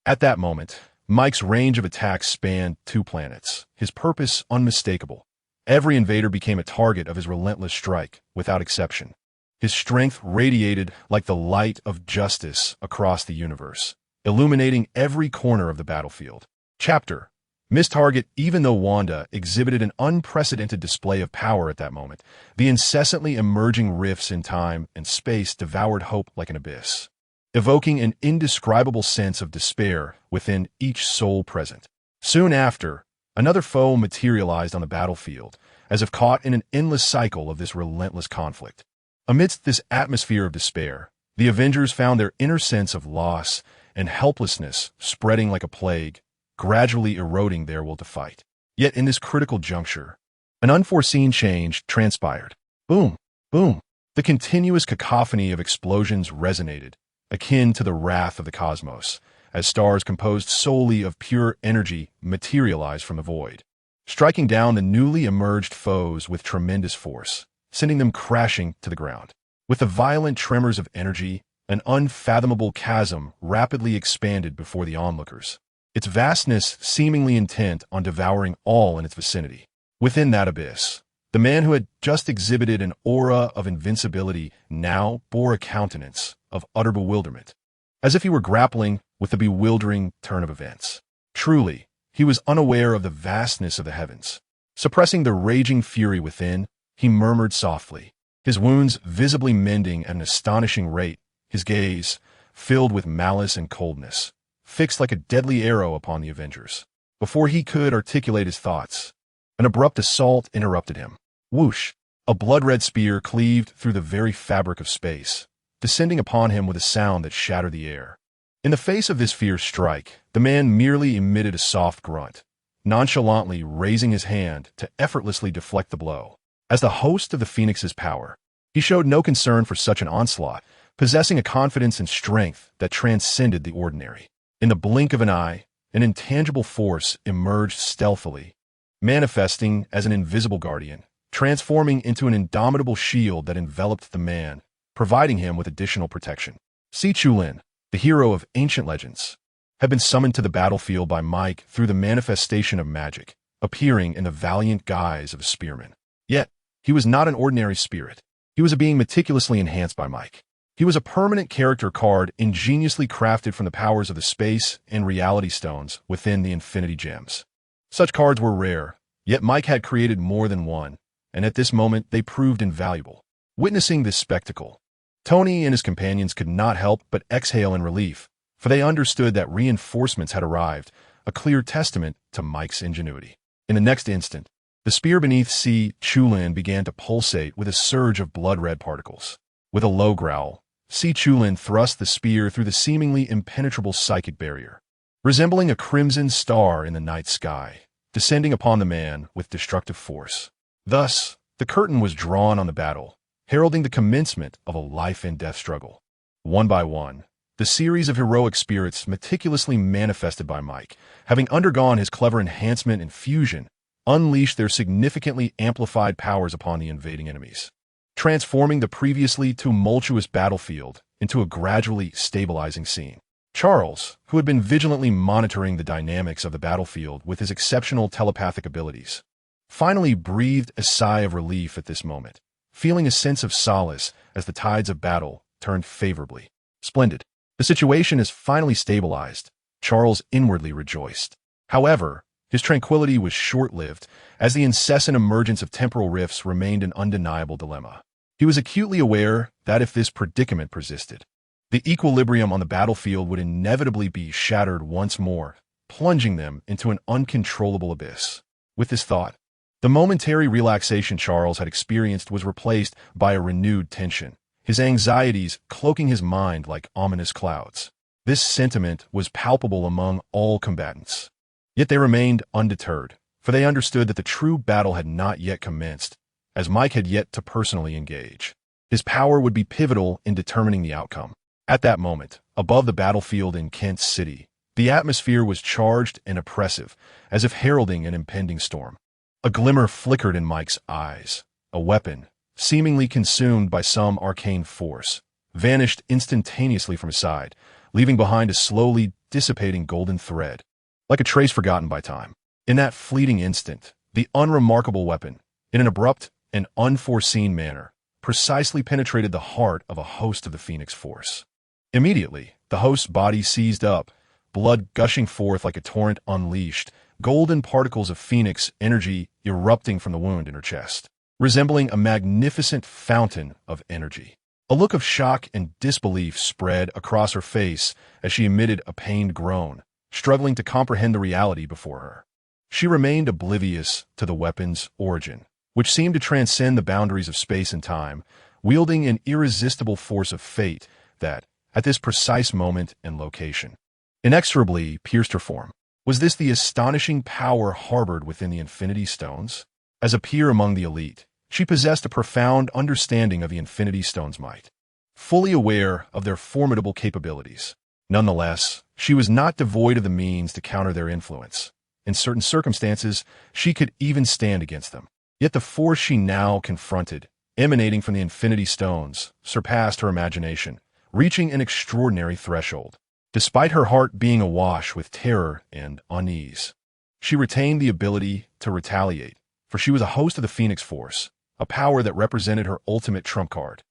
At that moment, Mike's range of attack spanned 2 planets, his purpose unmistakable. Every invader became a target of his relentless strike, without exception. His strength radiated like the light of justice across the universe, illuminating every corner of the battlefield. Chapter: Miss Target. Even though Wanda exhibited an unprecedented display of power at that moment, the incessantly emerging rifts in time and space devoured hope like an abyss, evoking an indescribable sense of despair within each soul present. Soon after, another foe materialized on the battlefield, as if caught in an endless cycle of this relentless conflict. Amidst this atmosphere of despair, the Avengers found their inner sense of loss and helplessness spreading like a plague, gradually eroding their will to fight. Yet in this critical juncture, an unforeseen change transpired. Boom, boom. The continuous cacophony of explosions resonated, akin to the wrath of the cosmos, as stars composed solely of pure energy materialized from the void, striking down the newly emerged foes with tremendous force, sending them crashing to the ground. With the violent tremors of energy, an unfathomable chasm rapidly expanded before the onlookers, its vastness seemingly intent on devouring all in its vicinity. Within that abyss, the man who had just exhibited an aura of invincibility now bore a countenance of utter bewilderment, as if he were grappling with the bewildering turn of events. Truly, he was unaware of the vastness of the heavens. Suppressing the raging fury within, he murmured softly, his wounds visibly mending at an astonishing rate, his gaze, filled with malice and coldness, fixed like a deadly arrow upon the Avengers. Before he could articulate his thoughts, an abrupt assault interrupted him. Whoosh! A blood-red spear cleaved through the very fabric of space, descending upon him with a sound that shattered the air. In the face of this fierce strike, the man merely emitted a soft grunt, nonchalantly raising his hand to effortlessly deflect the blow. As the host of the Phoenix's power, he showed no concern for such an onslaught, possessing a confidence and strength that transcended the ordinary. In the blink of an eye, an intangible force emerged stealthily, manifesting as an invisible guardian, transforming into an indomitable shield that enveloped the man, providing him with additional protection. Si Chulin, the hero of ancient legends, had been summoned to the battlefield by Mike through the manifestation of magic, appearing in the valiant guise of a spearman. Yet, he was not an ordinary spirit. He was a being meticulously enhanced by Mike. He was a permanent character card ingeniously crafted from the powers of the space and reality stones within the Infinity Gems. Such cards were rare, yet Mike had created more than one, and at this moment they proved invaluable. Witnessing this spectacle, Tony and his companions could not help but exhale in relief, for they understood that reinforcements had arrived, a clear testament to Mike's ingenuity. In the next instant, the spear beneath Si Chulin began to pulsate with a surge of blood-red particles. With a low growl, Si Chulin thrust the spear through the seemingly impenetrable psychic barrier, resembling a crimson star in the night sky, descending upon the man with destructive force. Thus, the curtain was drawn on the battle, heralding the commencement of a life-and-death struggle. One by one, the series of heroic spirits meticulously manifested by Mike, having undergone his clever enhancement and fusion, unleashed their significantly amplified powers upon the invading enemies, transforming the previously tumultuous battlefield into a gradually stabilizing scene. Charles, who had been vigilantly monitoring the dynamics of the battlefield with his exceptional telepathic abilities, finally breathed a sigh of relief at this moment, feeling a sense of solace as the tides of battle turned favorably. Splendid. The situation is finally stabilized, Charles inwardly rejoiced. However, his tranquility was short-lived, as the incessant emergence of temporal rifts remained an undeniable dilemma. He was acutely aware that if this predicament persisted, the equilibrium on the battlefield would inevitably be shattered once more, plunging them into an uncontrollable abyss. With this thought, the momentary relaxation Charles had experienced was replaced by a renewed tension, his anxieties cloaking his mind like ominous clouds. This sentiment was palpable among all combatants. Yet they remained undeterred, for they understood that the true battle had not yet commenced, as Mike had yet to personally engage. His power would be pivotal in determining the outcome. At that moment, above the battlefield in Kent City, the atmosphere was charged and oppressive, as if heralding an impending storm. A glimmer flickered in Mike's eyes. A weapon, seemingly consumed by some arcane force, vanished instantaneously from his side, leaving behind a slowly dissipating golden thread, like a trace forgotten by time. In that fleeting instant, the unremarkable weapon, in an abrupt and unforeseen manner, precisely penetrated the heart of a host of the Phoenix Force. Immediately, the host's body seized up, blood gushing forth like a torrent unleashed, golden particles of Phoenix energy erupting from the wound in her chest, resembling a magnificent fountain of energy. A look of shock and disbelief spread across her face as she emitted a pained groan, struggling to comprehend the reality before her. She remained oblivious to the weapon's origin, which seemed to transcend the boundaries of space and time, wielding an irresistible force of fate that, at this precise moment and location, inexorably pierced her form. Was this the astonishing power harbored within the Infinity Stones? As a peer among the elite, she possessed a profound understanding of the Infinity Stones' might, fully aware of their formidable capabilities. Nonetheless, she was not devoid of the means to counter their influence. In certain circumstances, she could even stand against them. Yet the force she now confronted, emanating from the Infinity Stones, surpassed her imagination, reaching an extraordinary threshold. Despite her heart being awash with terror and unease, she retained the ability to retaliate, for she was a host of the Phoenix Force, a power that represented her ultimate trump card.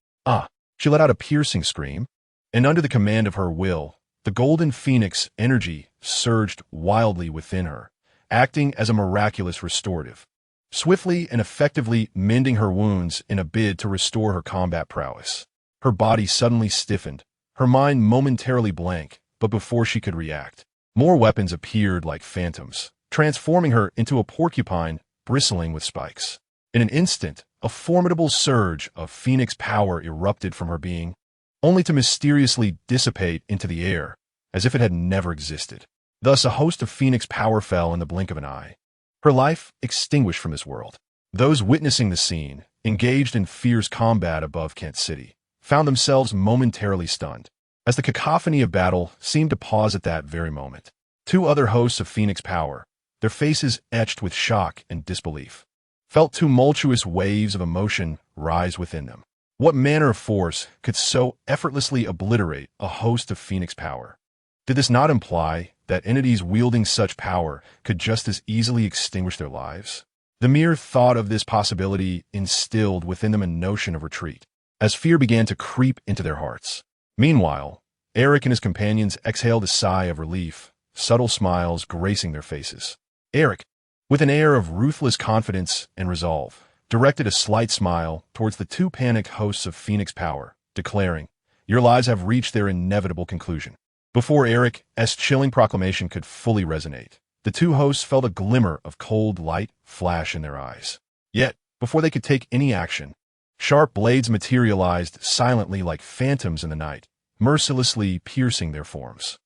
She let out a piercing scream, and under the command of her will, the golden Phoenix energy surged wildly within her, acting as a miraculous restorative, swiftly and effectively mending her wounds in a bid to restore her combat prowess. Her body suddenly stiffened, her mind momentarily blank, but before she could react, more weapons appeared like phantoms, transforming her into a porcupine bristling with spikes. In an instant, a formidable surge of Phoenix power erupted from her being, only to mysteriously dissipate into the air, as if it had never existed. Thus a host of Phoenix power fell in the blink of an eye, her life extinguished from this world. Those witnessing the scene, engaged in fierce combat above Kent City, found themselves momentarily stunned, as the cacophony of battle seemed to pause at that very moment. Two other hosts of Phoenix power, their faces etched with shock and disbelief, felt tumultuous waves of emotion rise within them. What manner of force could so effortlessly obliterate a host of Phoenix power? Did this not imply that entities wielding such power could just as easily extinguish their lives? The mere thought of this possibility instilled within them a notion of retreat, as fear began to creep into their hearts. Meanwhile, Eric and his companions exhaled a sigh of relief, subtle smiles gracing their faces. Eric, with an air of ruthless confidence and resolve, directed a slight smile towards the two panicked hosts of Phoenix power, declaring, "Your lives have reached their inevitable conclusion." Before Eric's chilling proclamation could fully resonate, the two hosts felt a glimmer of cold light flash in their eyes. Yet, before they could take any action, sharp blades materialized silently like phantoms in the night, mercilessly piercing their forms.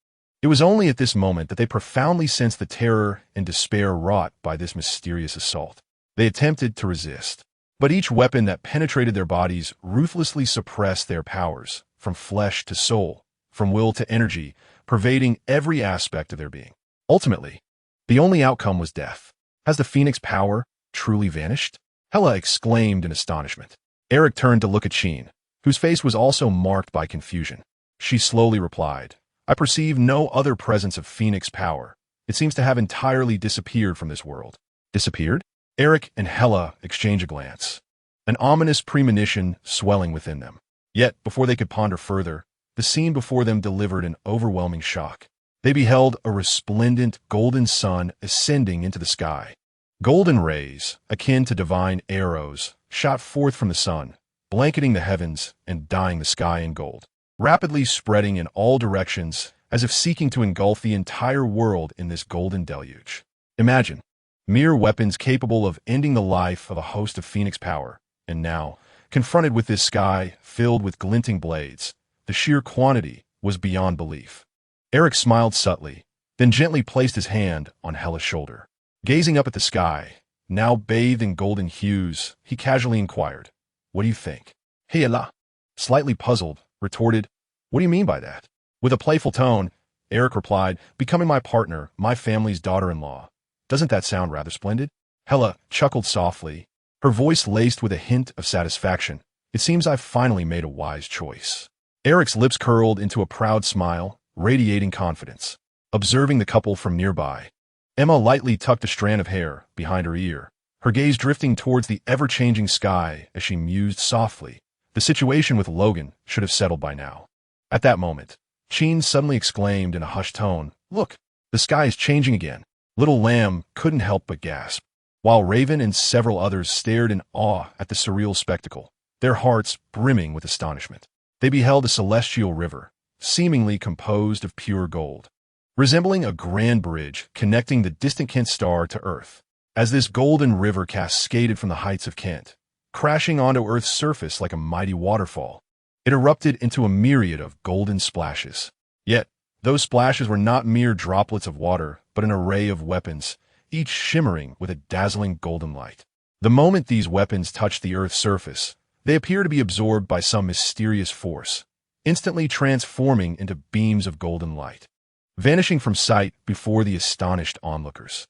It was only at this moment that they profoundly sensed the terror and despair wrought by this mysterious assault. They attempted to resist, but each weapon that penetrated their bodies ruthlessly suppressed their powers, from flesh to soul, from will to energy, pervading every aspect of their being. Ultimately, the only outcome was death. Has the Phoenix power truly vanished? Hela exclaimed in astonishment. Eric turned to look at Sheen, whose face was also marked by confusion. She slowly replied, "I perceive no other presence of Phoenix power. It seems to have entirely disappeared from this world." Disappeared? Eric and Hela exchanged a glance, an ominous premonition swelling within them. Yet, before they could ponder further, the scene before them delivered an overwhelming shock. They beheld a resplendent golden sun ascending into the sky. Golden rays, akin to divine arrows, shot forth from the sun, blanketing the heavens and dyeing the sky in gold, rapidly spreading in all directions as if seeking to engulf the entire world in this golden deluge. Imagine, mere weapons capable of ending the life of a host of Phoenix power, and now, confronted with this sky filled with glinting blades, the sheer quantity was beyond belief. Eric smiled subtly, then gently placed his hand on Hela's shoulder. Gazing up at the sky, now bathed in golden hues, he casually inquired, "What do you think?" Hela, slightly puzzled, retorted, "What do you mean by that?" With a playful tone, Eric replied, "Becoming my partner, my family's daughter-in-law. Doesn't that sound rather splendid?" Hela chuckled softly, her voice laced with a hint of satisfaction. "It seems I've finally made a wise choice." Eric's lips curled into a proud smile, radiating confidence. Observing the couple from nearby, Emma lightly tucked a strand of hair behind her ear, her gaze drifting towards the ever-changing sky as she mused softly. The situation with Logan should have settled by now. At that moment, Sheen suddenly exclaimed in a hushed tone, "Look, the sky is changing again." Little Lamb couldn't help but gasp, while Raven and several others stared in awe at the surreal spectacle, their hearts brimming with astonishment. They beheld a celestial river, seemingly composed of pure gold, resembling a grand bridge connecting the distant Kent star to Earth. As this golden river cascaded from the heights of Kent, crashing onto Earth's surface like a mighty waterfall, it erupted into a myriad of golden splashes. Yet, those splashes were not mere droplets of water, but an array of weapons, each shimmering with a dazzling golden light. The moment these weapons touched the Earth's surface, they appeared to be absorbed by some mysterious force, instantly transforming into beams of golden light, vanishing from sight before the astonished onlookers.